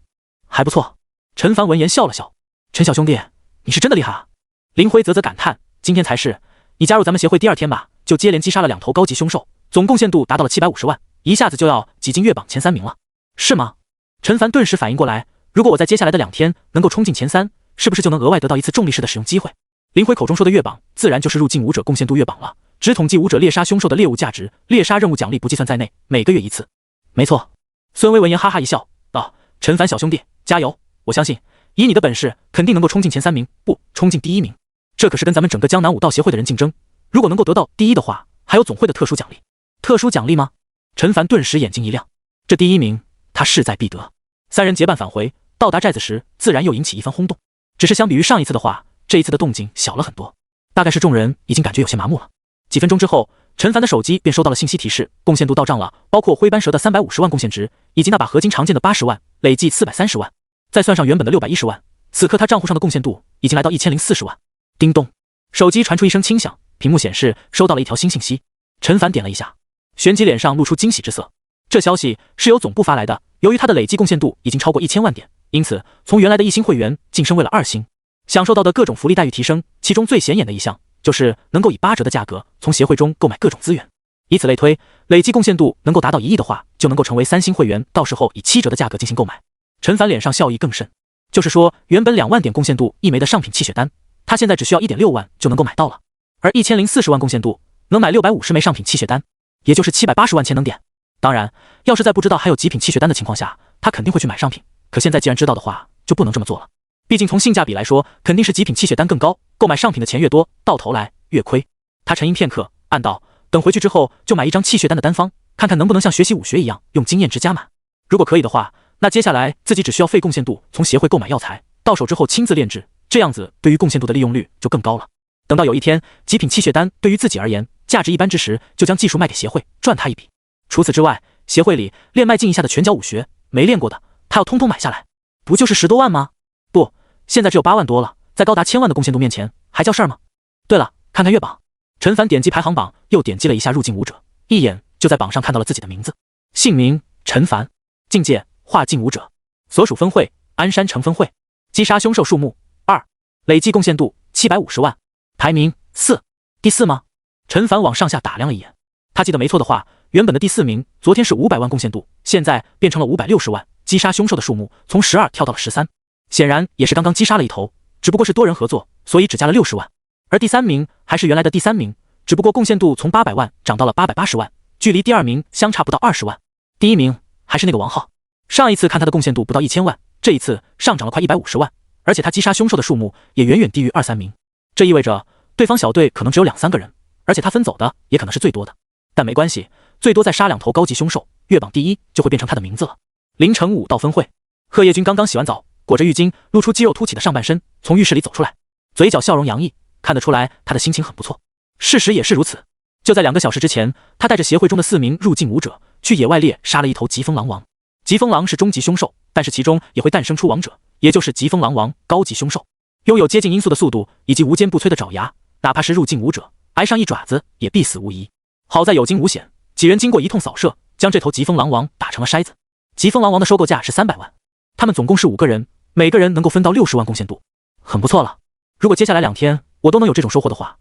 还不错。陈凡闻言笑了笑：陈小兄弟，你是真的厉害啊。林辉啧啧感叹：今天才是，你加入咱们协会第2天吧，就接连击杀了2头高级凶兽，总贡献度达到了750万，一下子就要挤进月榜前3名了，是吗？陈凡顿时反应过来，如果我在接下来的2天能够冲进前3，是不是就能额外得到一次重力士的使用机会？林辉口中说的月榜，自然就是入境武者贡献度月榜了，只统计武者猎杀凶兽的猎物价值，猎杀任务奖励不计算在内，每个月1次。没错。孙威闻言哈哈一笑道：陈凡小兄弟加油，我相信以你的本事肯定能够冲进前3名，不，冲进第1名。这可是跟咱们整个江南武道协会的人竞争，如果能够得到第1的话，还有总会的特殊奖励。特殊奖励吗？陈凡顿时眼睛一亮，这第1名他势在必得。3人结伴返回，到达寨子时自然又引起一番轰动，只是相比于上一次的话，这一次的动静小了很多，大概是众人已经感觉有些麻木了。几分钟之后，陈凡的手机便收到了信息提示，贡献度到账了，包括灰斑蛇的350万贡献值，以及那把合金长剑的80万，累计430万，再算上原本的610万，此刻他账户上的贡献度已经来到1040万。叮咚，手机传出一声轻响，屏幕显示收到了一条新信息。陈凡点了一下，旋即脸上露出惊喜之色。这消息是由总部发来的，由于他的累计贡献度已经超过1000万点，因此从原来的1星会员晋升为了2星，享受到的各种福利待遇提升，其中最显眼的一项就是能够以8折的价格从协会中购买各种资源。以此类推，累计贡献度能够达到1亿的话，就能够成为3星会员，到时候以7折的价格进行购买。陈凡脸上笑意更甚，就是说原本2万点贡献度一枚的上品气血丹，他现在只需要 1.6 万就能够买到了，而1040万贡献度能买650枚上品气血丹，也就是780万潜能点。当然，要是在不知道还有极品气血丹的情况下，他肯定会去买上品，可现在既然知道的话，就不能这么做了。毕竟从性价比来说，肯定是极品气血丹更高，购买上品的钱越多，到头来越亏。他沉吟片刻，暗道：等回去之后就买一张气血丹的丹方，看看能不能像学习武学一样用经验值加满。如果可以的话，那接下来自己只需要费贡献度从协会购买药材，到手之后亲自炼制，这样子对于贡献度的利用率就更高了。等到有一天极品气血丹对于自己而言价值一般之时，就将技术卖给协会，赚他一笔。除此之外，协会里练迈进一下的拳脚武学，没练过的，他要通通买下来，不就是10多万吗？不，现在只有8万多了，在高达1000万的贡献度面前，还叫事儿吗？对了，看看月榜。陈凡点击排行榜，又点击了一下入境武者，一眼就在榜上看到了自己的名字，姓名陈凡，境界化境武者，所属分会鞍山城分会，击杀凶兽数目2，累计贡献度750万，排名4，第4吗？陈凡往上下打量了一眼，他记得没错的话，原本的第4名昨天是500万贡献度，现在变成了560万，击杀凶兽的数目从12跳到了13，显然也是刚刚击杀了一头，只不过是多人合作，所以只加了60万。而第3名还是原来的第3名，只不过贡献度从800万涨到了880万，距离第2名相差不到20万。第1名还是那个王浩，上一次看他的贡献度不到1000万，这一次上涨了快150万，而且他击杀凶兽的数目也远远低于2、3名，这意味着对方小队可能只有2、3个人，而且他分走的也可能是最多的。但没关系，最多再杀2头高级凶兽，月榜第1就会变成他的名字了。凌晨武道分会，贺叶军刚刚洗完澡，裹着浴巾，露出肌肉凸起的上半身，从浴室里走出来，嘴角笑容洋溢，看得出来他的心情很不错。事实也是如此，就在2个小时之前，他带着协会中的4名入境武者去野外猎杀了一头疾风狼王。疾风狼是终极凶兽，但是其中也会诞生出王者，也就是疾风狼王高级凶兽，拥有接近音速的速度以及无坚不摧的爪牙，哪怕是入境武者挨上一爪子也必死无疑。好在有惊无险，几人经过一通扫射，将这头疾风狼王打成了筛子。疾风狼王的收购价是300万，他们总共是5个人，每个人能够分到60万贡献度，很不错了。如果接下来2天我都能有这种收获的话，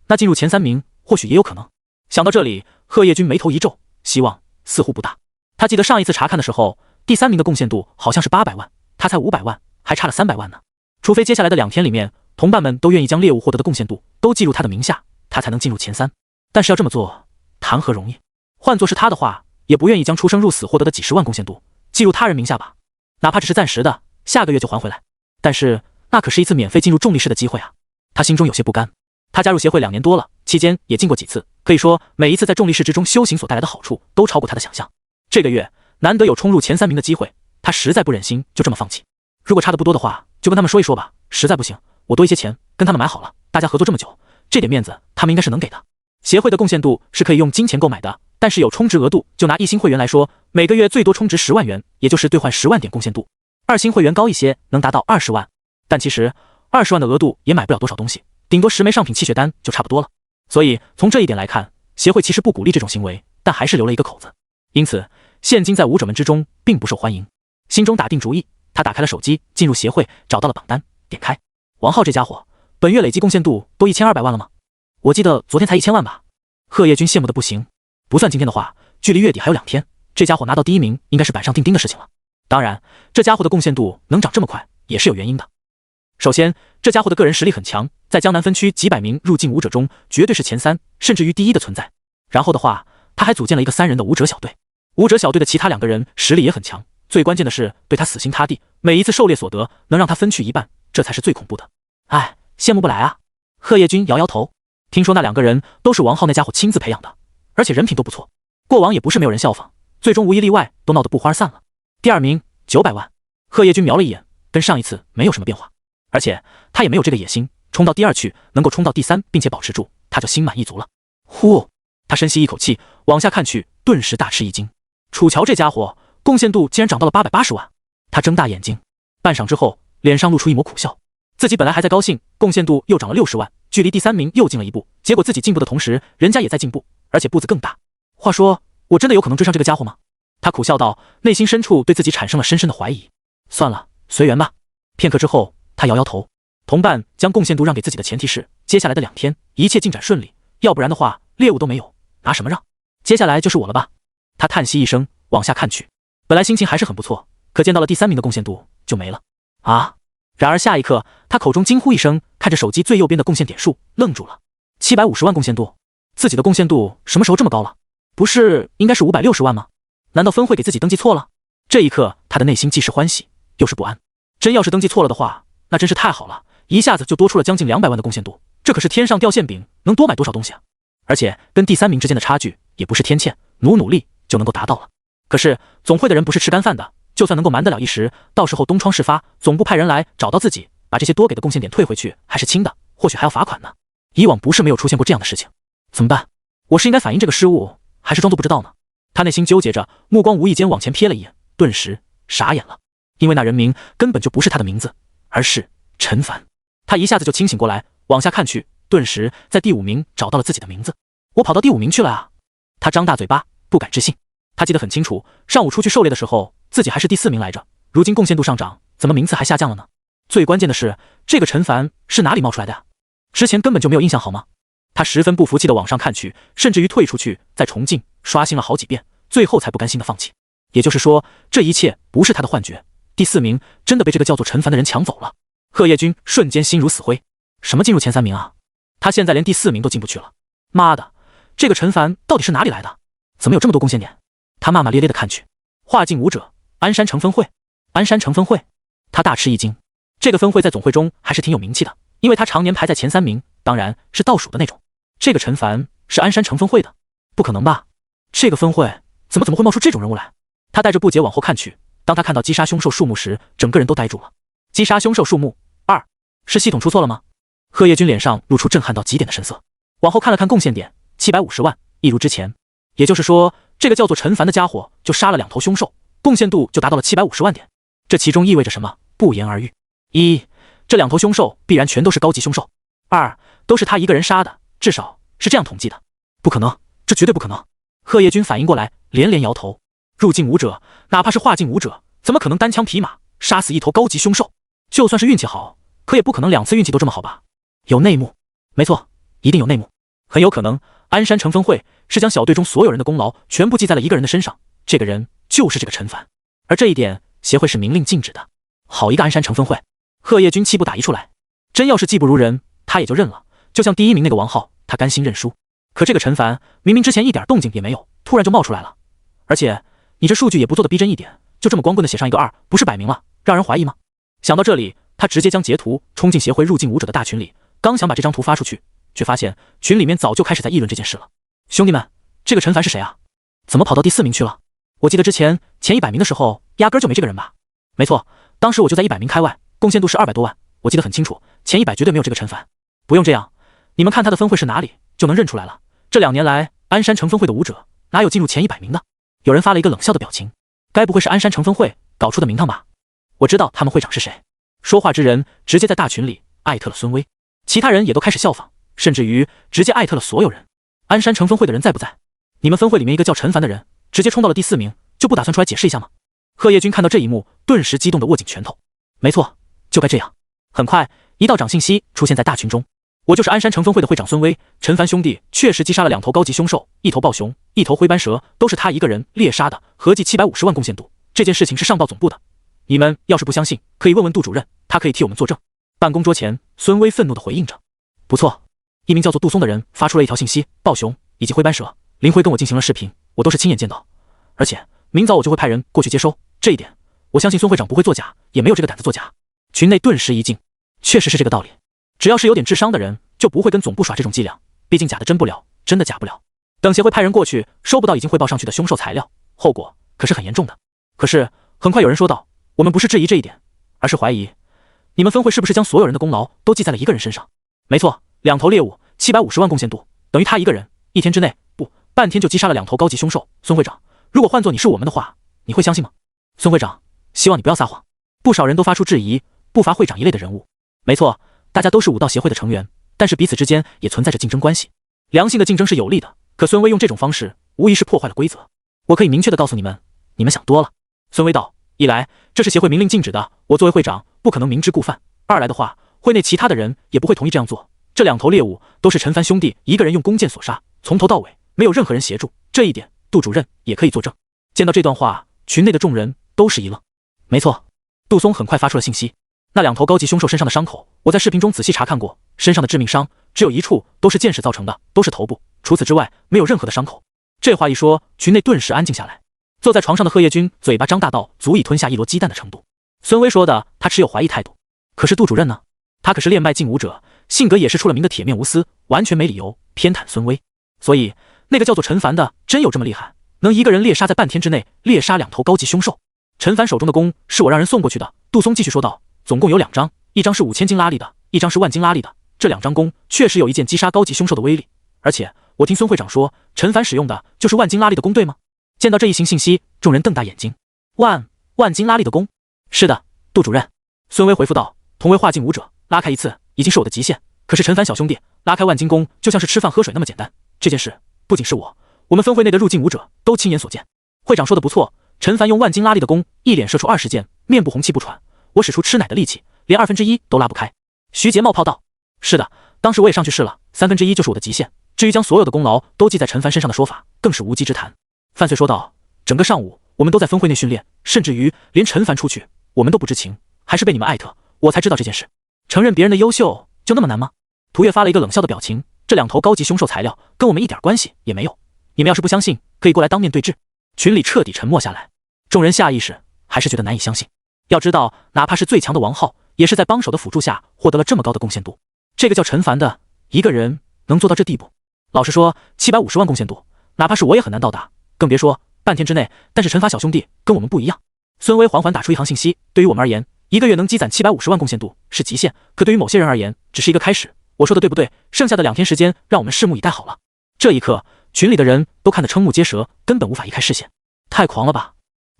那进入前3名或许也有可能。想到这里，贺叶军眉头一皱，希望似乎不大。他记得上一次查看的时候，第3名的贡献度好像是800万，他才500万，还差了300万呢。除非接下来的2天里面，同伴们都愿意将猎物获得的贡献度都记入他的名下，他才能进入前3。但是要这么做，谈何容易？换作是他的话，也不愿意将出生入死获得的几10万贡献度记入他人名下吧，哪怕只是暂时的，下个月就还回来。但是那可是一次免费进入重力室的机会啊，他心中有些不甘。他加入协会2年多了，期间也进过几次，可以说每一次在重力室之中修行所带来的好处都超过他的想象。这个月难得有冲入前3名的机会，他实在不忍心就这么放弃。如果差的不多的话，就跟他们说一说吧，实在不行，我多一些钱跟他们买好了，大家合作这么久，这点面子他们应该是能给的。协会的贡献度是可以用金钱购买的，但是有充值额度，就拿1星会员来说，每个月最多充值10万元，也就是兑换10万点贡献度。2星会员高一些，能达到20万，但其实20万的额度也买不了多少东西，顶多10枚上品气血丹就差不多了。所以从这一点来看，协会其实不鼓励这种行为，但还是留了一个口子。因此现今在武者们之中并不受欢迎。心中打定主意，他打开了手机，进入协会，找到了榜单，点开。王浩这家伙本月累计贡献度都1200万了吗？我记得昨天才1000万吧。贺叶军羡慕的不行，不算今天的话，距离月底还有2天，这家伙拿到第1名应该是板上钉钉的事情了。当然，这家伙的贡献度能涨这么快也是有原因的。首先，这家伙的个人实力很强，在江南分区几百名入境武者中绝对是前3甚至于第1的存在。然后的话，他还组建了一个3人的武者小队，武者小队的其他2个人实力也很强，最关键的是对他死心塌地，每一次狩猎所得能让他分去1半，这才是最恐怖的。哎，羡慕不来啊。贺叶军摇摇头，听说那2个人都是王浩那家伙亲自培养的，而且人品都不错，过往也不是没有人效仿，最终无一例外都闹得不欢而散了。第2名900万，贺叶军瞄了一眼，跟上一次没有什么变化，而且他也没有这个野心，冲到第2去，能够冲到第3并且保持住，他就心满意足了。呼，他深吸一口气，往下看去，顿时大吃一惊。楚乔这家伙贡献度竟然涨到了880万，他睁大眼睛，半晌之后，脸上露出一抹苦笑。自己本来还在高兴，贡献度又涨了60万，距离第3名又进了一步，结果自己进步的同时，人家也在进步，而且步子更大。话说，我真的有可能追上这个家伙吗？他苦笑道，内心深处对自己产生了深深的怀疑。算了，随缘吧。片刻之后，他摇摇头。同伴将贡献度让给自己的前提是，接下来的2天一切进展顺利，要不然的话，猎物都没有，拿什么让？接下来就是我了吧？他叹息一声，往下看去，本来心情还是很不错，可见到了第3名的贡献度就没了啊！然而下一刻，他口中惊呼一声，看着手机最右边的贡献点数，愣住了。750万贡献度，自己的贡献度什么时候这么高了？不是应该是560万吗？难道分会给自己登记错了？这一刻，他的内心既是欢喜，又是不安。真要是登记错了的话，那真是太好了，一下子就多出了将近200万的贡献度，这可是天上掉馅饼，能多买多少东西啊！而且跟第3名之间的差距也不是天堑，努力就能够达到了。可是总会的人不是吃干饭的，就算能够瞒得了一时，到时候东窗事发，总部派人来找到自己，把这些多给的贡献点退回去，还是轻的，或许还要罚款呢。以往不是没有出现过这样的事情，怎么办？我是应该反映这个失误，还是装作不知道呢？他内心纠结着，目光无意间往前瞥了一眼，顿时傻眼了，因为那人名根本就不是他的名字，而是陈凡。他一下子就清醒过来，往下看去，顿时在第5名找到了自己的名字。我跑到第5名去了啊！他张大嘴巴，不敢置信。他记得很清楚，上午出去狩猎的时候，自己还是第4名来着，如今贡献度上涨，怎么名次还下降了呢？最关键的是，这个陈凡是哪里冒出来的呀？之前根本就没有印象好吗？他十分不服气地往上看去，甚至于退出去再重进，刷新了好几遍，最后才不甘心地放弃。也就是说，这一切不是他的幻觉，第4名真的被这个叫做陈凡的人抢走了。贺叶军瞬间心如死灰，什么进入前3名啊？他现在连第4名都进不去了。妈的，这个陈凡到底是哪里来的？怎么有这么多贡献点？他骂骂咧咧地看去，化境武者，鞍山城分会。鞍山城分会，他大吃一惊。这个分会在总会中还是挺有名气的，因为他常年排在前3名，当然是倒数的那种。这个陈凡是鞍山城分会的？不可能吧？这个分会怎么会冒出这种人物来？他带着不解往后看去，当他看到击杀凶兽数目时，整个人都呆住了。击杀凶兽数目2，是系统出错了吗？贺叶军脸上露出震撼到极点的神色，往后看了看贡献点，750万，一如之前。也就是说，这个叫做陈凡的家伙就杀了2头凶兽，贡献度就达到了750万点。这其中意味着什么？不言而喻。1，这2头凶兽必然全都是高级凶兽；2，都是他一个人杀的，至少是这样统计的。不可能，这绝对不可能！贺叶军反应过来，连连摇头。入境武者，哪怕是化境武者，怎么可能单枪匹马杀死1头高级凶兽？就算是运气好，可也不可能2次运气都这么好吧？有内幕，没错，一定有内幕。很有可能，鞍山城分会是将小队中所有人的功劳全部记在了一个人的身上，这个人就是这个陈凡。而这一点，协会是明令禁止的。好一个鞍山城分会！贺叶军气不打一处来，真要是技不如人，他也就认了。就像第1名那个王浩，他甘心认输。可这个陈凡明明之前一点动静也没有，突然就冒出来了。而且你这数据也不做的逼真一点，就这么光棍的写上一个2，不是摆明了让人怀疑吗？想到这里，他直接将截图冲进协会入境武者的大群里，刚想把这张图发出去，却发现群里面早就开始在议论这件事了。兄弟们，这个陈凡是谁啊？怎么跑到第4名去了？我记得之前前100名的时候，压根就没这个人吧？没错，当时我就在100名开外，贡献度是200多万，我记得很清楚，前100绝对没有这个陈凡。不用这样，你们看他的分会是哪里，就能认出来了。这2年来，鞍山城分会的武者哪有进入前100名的？有人发了一个冷笑的表情，该不会是鞍山城分会搞出的名堂吧？我知道他们会长是谁。说话之人直接在大群里艾特了孙威，其他人也都开始效仿，甚至于直接艾特了所有人。鞍山城分会的人在不在？你们分会里面一个叫陈凡的人直接冲到了第4名，就不打算出来解释一下吗？贺叶军看到这一幕，顿时激动地握紧拳头。没错，就该这样。很快，一道长信息出现在大群中，我就是鞍山城分会的会长孙威，陈凡兄弟确实击杀了2头高级凶兽，1头暴熊，1头灰斑蛇，都是他一个人猎杀的，合计750万贡献度。这件事情是上报总部的，你们要是不相信，可以问问杜主任，他可以替我们作证。办公桌前，孙威愤怒地回应着。不错，一名叫做杜松的人发出了一条信息，暴熊以及灰斑蛇，林辉跟我进行了视频，我都是亲眼见到，而且明早我就会派人过去接收。这一点，我相信孙会长不会作假，也没有这个胆子作假。群内顿时一静，确实是这个道理。只要是有点智商的人，就不会跟总部耍这种伎俩，毕竟假的真不了，真的假不了。等协会派人过去，收不到已经汇报上去的凶兽材料，后果可是很严重的。可是很快有人说道，我们不是质疑这一点，而是怀疑你们分会是不是将所有人的功劳都记在了一个人身上。没错，2头猎物750万贡献度，等于他一个人1天之内，不，半天就击杀了2头高级凶兽。孙会长，如果换做你是我们的话，你会相信吗？孙会长，希望你不要撒谎。不少人都发出质疑，不乏会长一类的人物。没错，大家都是武道协会的成员，但是彼此之间也存在着竞争关系。良性的竞争是有利的，可孙威用这种方式无疑是破坏了规则。我可以明确的告诉你们，你们想多了。孙威道，一来这是协会明令禁止的，我作为会长不可能明知故犯；二来的话，会内其他的人也不会同意这样做。这2头猎物都是陈凡兄弟一个人用弓箭所杀，从头到尾没有任何人协助，这一点杜主任也可以作证。见到这段话，群内的众人都是一愣。没错，杜松很快发出了信息，那2头高级凶兽身上的伤口，我在视频中仔细查看过，身上的致命伤只有1处，都是箭矢造成的，都是头部，除此之外没有任何的伤口。这话一说，群内顿时安静下来。坐在床上的贺叶军嘴巴张大到足以吞下1箩鸡蛋的程度。孙威说的，他持有怀疑态度。可是杜主任呢？他可是练脉劲武者，性格也是出了名的铁面无私，完全没理由偏袒孙威。所以那个叫做陈凡的真有这么厉害，能一个人猎杀在半天之内猎杀2头高级凶兽？陈凡手中的弓是我让人送过去的。杜松继续说道，总共有2张，一张是5000斤拉力的，一张是10000斤拉力的。这2张弓确实有一箭击杀高级凶兽的威力，而且我听孙会长说，陈凡使用的就是万金拉力的弓，对吗？见到这一行信息，众人瞪大眼睛。万金拉力的弓？是的，杜主任。孙威回复道，同为化境武者，拉开一次已经是我的极限，可是陈凡小兄弟拉开万金弓就像是吃饭喝水那么简单。这件事不仅是我们分会内的入境武者都亲眼所见。会长说的不错，陈凡用万金拉力的弓，一连射出20箭，面部红气不喘，我使出吃奶的力气，连1/2都拉不开。徐杰冒泡道，是的，当时我也上去试了，1/3就是我的极限。至于将所有的功劳都记在陈凡身上的说法，更是无稽之谈。范岁说道，整个上午我们都在分会内训练，甚至于连陈凡出去我们都不知情，还是被你们艾特我才知道这件事。承认别人的优秀就那么难吗？涂月发了一个冷笑的表情，这2头高级凶兽材料跟我们一点关系也没有，你们要是不相信，可以过来当面对质。群里彻底沉默下来，众人下意识还是觉得难以相信。要知道，哪怕是最强的王浩，也是在帮手的辅助下获得了这么高的贡献度。这个叫陈凡的一个人能做到这地步，老实说，750万贡献度，哪怕是我也很难到达，更别说半天之内。但是陈法小兄弟跟我们不一样。孙威缓缓打出一行信息，对于我们而言，一个月能积攒750万贡献度是极限，可对于某些人而言，只是一个开始。我说的对不对？剩下的2天时间，让我们拭目以待好了。这一刻，群里的人都看得瞠目结舌，根本无法移开视线。太狂了吧？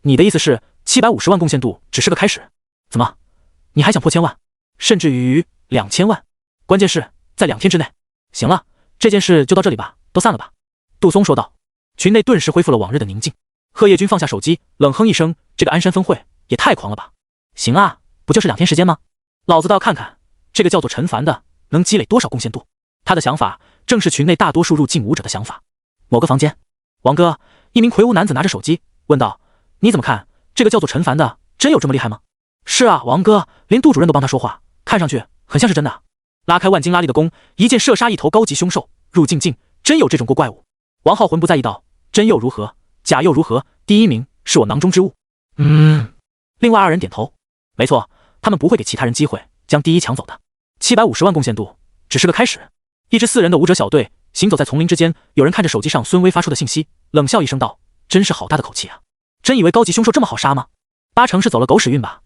你的意思是750万贡献度只是个开始？怎么，你还想破1000万，甚至于2000万？关键是在2天之内。行了，这件事就到这里吧，都散了吧。杜松说道。群内顿时恢复了往日的宁静。贺叶军放下手机，冷哼一声，这个鞍山分会也太狂了吧。行啊，不就是2天时间吗？老子倒要看看这个叫做陈凡的能积累多少贡献度。他的想法正是群内大多数入境武者的想法。某个房间，王哥，一名魁梧男子拿着手机问道，你怎么看这个叫做陈凡的真有这么厉害吗？是啊，王哥，连杜主任都帮他说话，看上去很像是真的。拉开万金拉力的弓，一箭射杀1头高级凶兽，入境境真有这种过怪物。王浩魂不在意道，真又如何，假又如何，第1名是我囊中之物。另外2人点头，没错，他们不会给其他人机会将第1抢走的。750万贡献度只是个开始。一支4人的武者小队行走在丛林之间，有人看着手机上孙威发出的信息，冷笑一声道，真是好大的口气啊，真以为高级凶兽这么好杀吗？8成是走了狗屎运吧。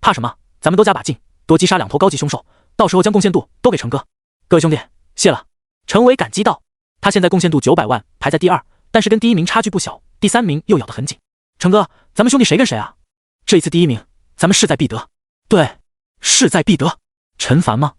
怕什么，咱们都加把劲，多击杀2头高级凶兽，到时候将贡献度都给成哥。各位兄弟，谢了。陈伟感激道，他现在贡献度900万，排在第2，但是跟第1名差距不小，第3名又咬得很紧。成哥，咱们兄弟谁跟谁啊？这一次第1名，咱们势在必得。对，势在必得。陈凡吗？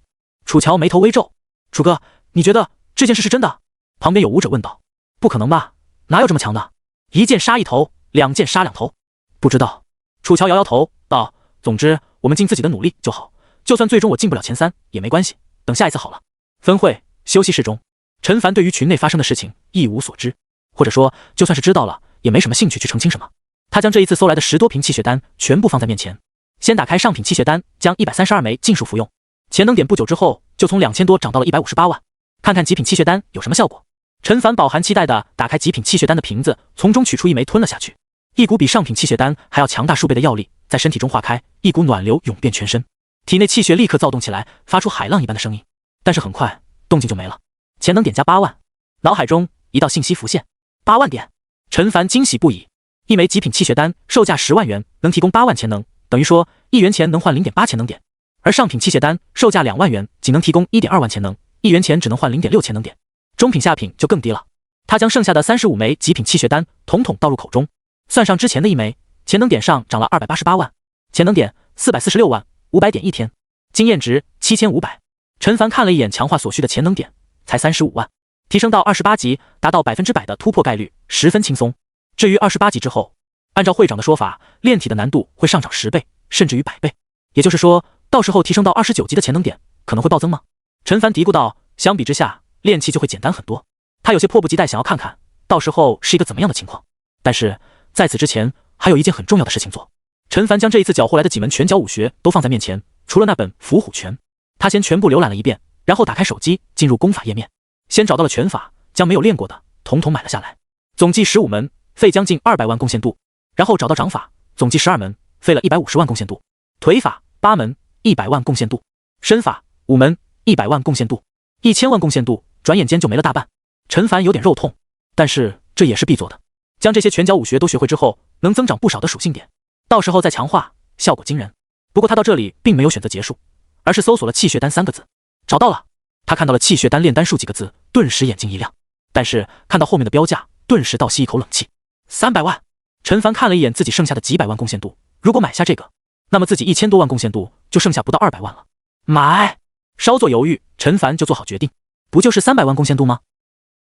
楚乔眉头微皱。楚哥，你觉得这件事是真的？旁边有武者问道。不可能吧，哪有这么强的？1箭杀1头，2箭杀2头。不知道。楚乔摇摇头道，总之我们尽自己的努力就好，就算最终我进不了前3也没关系，等下一次好了。分会休息室中，陈凡对于群内发生的事情一无所知，或者说就算是知道了也没什么兴趣去澄清什么。他将这一次搜来的10多瓶气血丹全部放在面前，先打开上品气血丹，将132枚尽数服用。潜能点不久之后就从2000多涨到了158万，看看极品气血丹有什么效果。陈凡饱含期待地打开极品气血丹的瓶子，从中取出1枚吞了下去。一股比上品气血丹还要强大数倍的药力在身体中化开，一股暖流涌遍全身，体内气血立刻躁动起来，发出海浪一般的声音。但是很快动静就没了。潜能点加8万，脑海中一道信息浮现，8万点。陈凡惊喜不已，一枚极品气血丹售价10万元，能提供8万潜能，等于说1元钱能换 0.8 潜能点。而上品气血丹售价2万元，仅能提供 1.2 万潜能，1元钱只能换 0.6 潜能点。中品下品就更低了。他将剩下的35枚极品气血丹统统倒入口中，算上之前的1枚，潜能点上涨了288万，潜能点446万，500点1天，经验值7500。陈凡看了一眼强化所需的潜能点，才35万，提升到28级，达到100%的突破概率，十分轻松。至于28级之后，按照会长的说法，炼体的难度会上涨10倍，甚至于100倍。也就是说，到时候提升到29级的潜能点可能会暴增吗？陈凡嘀咕道，相比之下，炼器就会简单很多。他有些迫不及待想要看看，到时候是一个怎么样的情况。但是在此之前，还有一件很重要的事情做。陈凡将这一次缴获来的几门拳脚武学都放在面前，除了那本伏虎拳，他先全部浏览了一遍，然后打开手机进入功法页面，先找到了拳法，将没有练过的统统买了下来，总计15门，费将近200万贡献度。然后找到掌法，总计12门，费了150万贡献度。腿法8门，100万贡献度。身法5门，100万贡献度。1000万贡献度，转眼间就没了大半。陈凡有点肉痛，但是这也是必做的。将这些拳脚武学都学会之后，能增长不少的属性点，到时候再强化，效果惊人。不过他到这里并没有选择结束，而是搜索了气血丹3个字，找到了。他看到了气血丹炼丹术几个字，顿时眼睛一亮。但是看到后面的标价，顿时倒吸一口冷气。300万！陈凡看了一眼自己剩下的几百万贡献度，如果买下这个，那么自己1000多万贡献度就剩下不到200万了。买！稍作犹豫，陈凡就做好决定。不就是300万贡献度吗？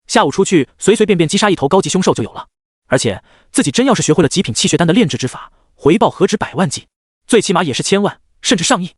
下午出去随随便便击杀一头高级凶兽就有了。而且自己真要是学会了极品气血丹的炼制之法，回报何止100万计，最起码也是1000万，甚至上亿。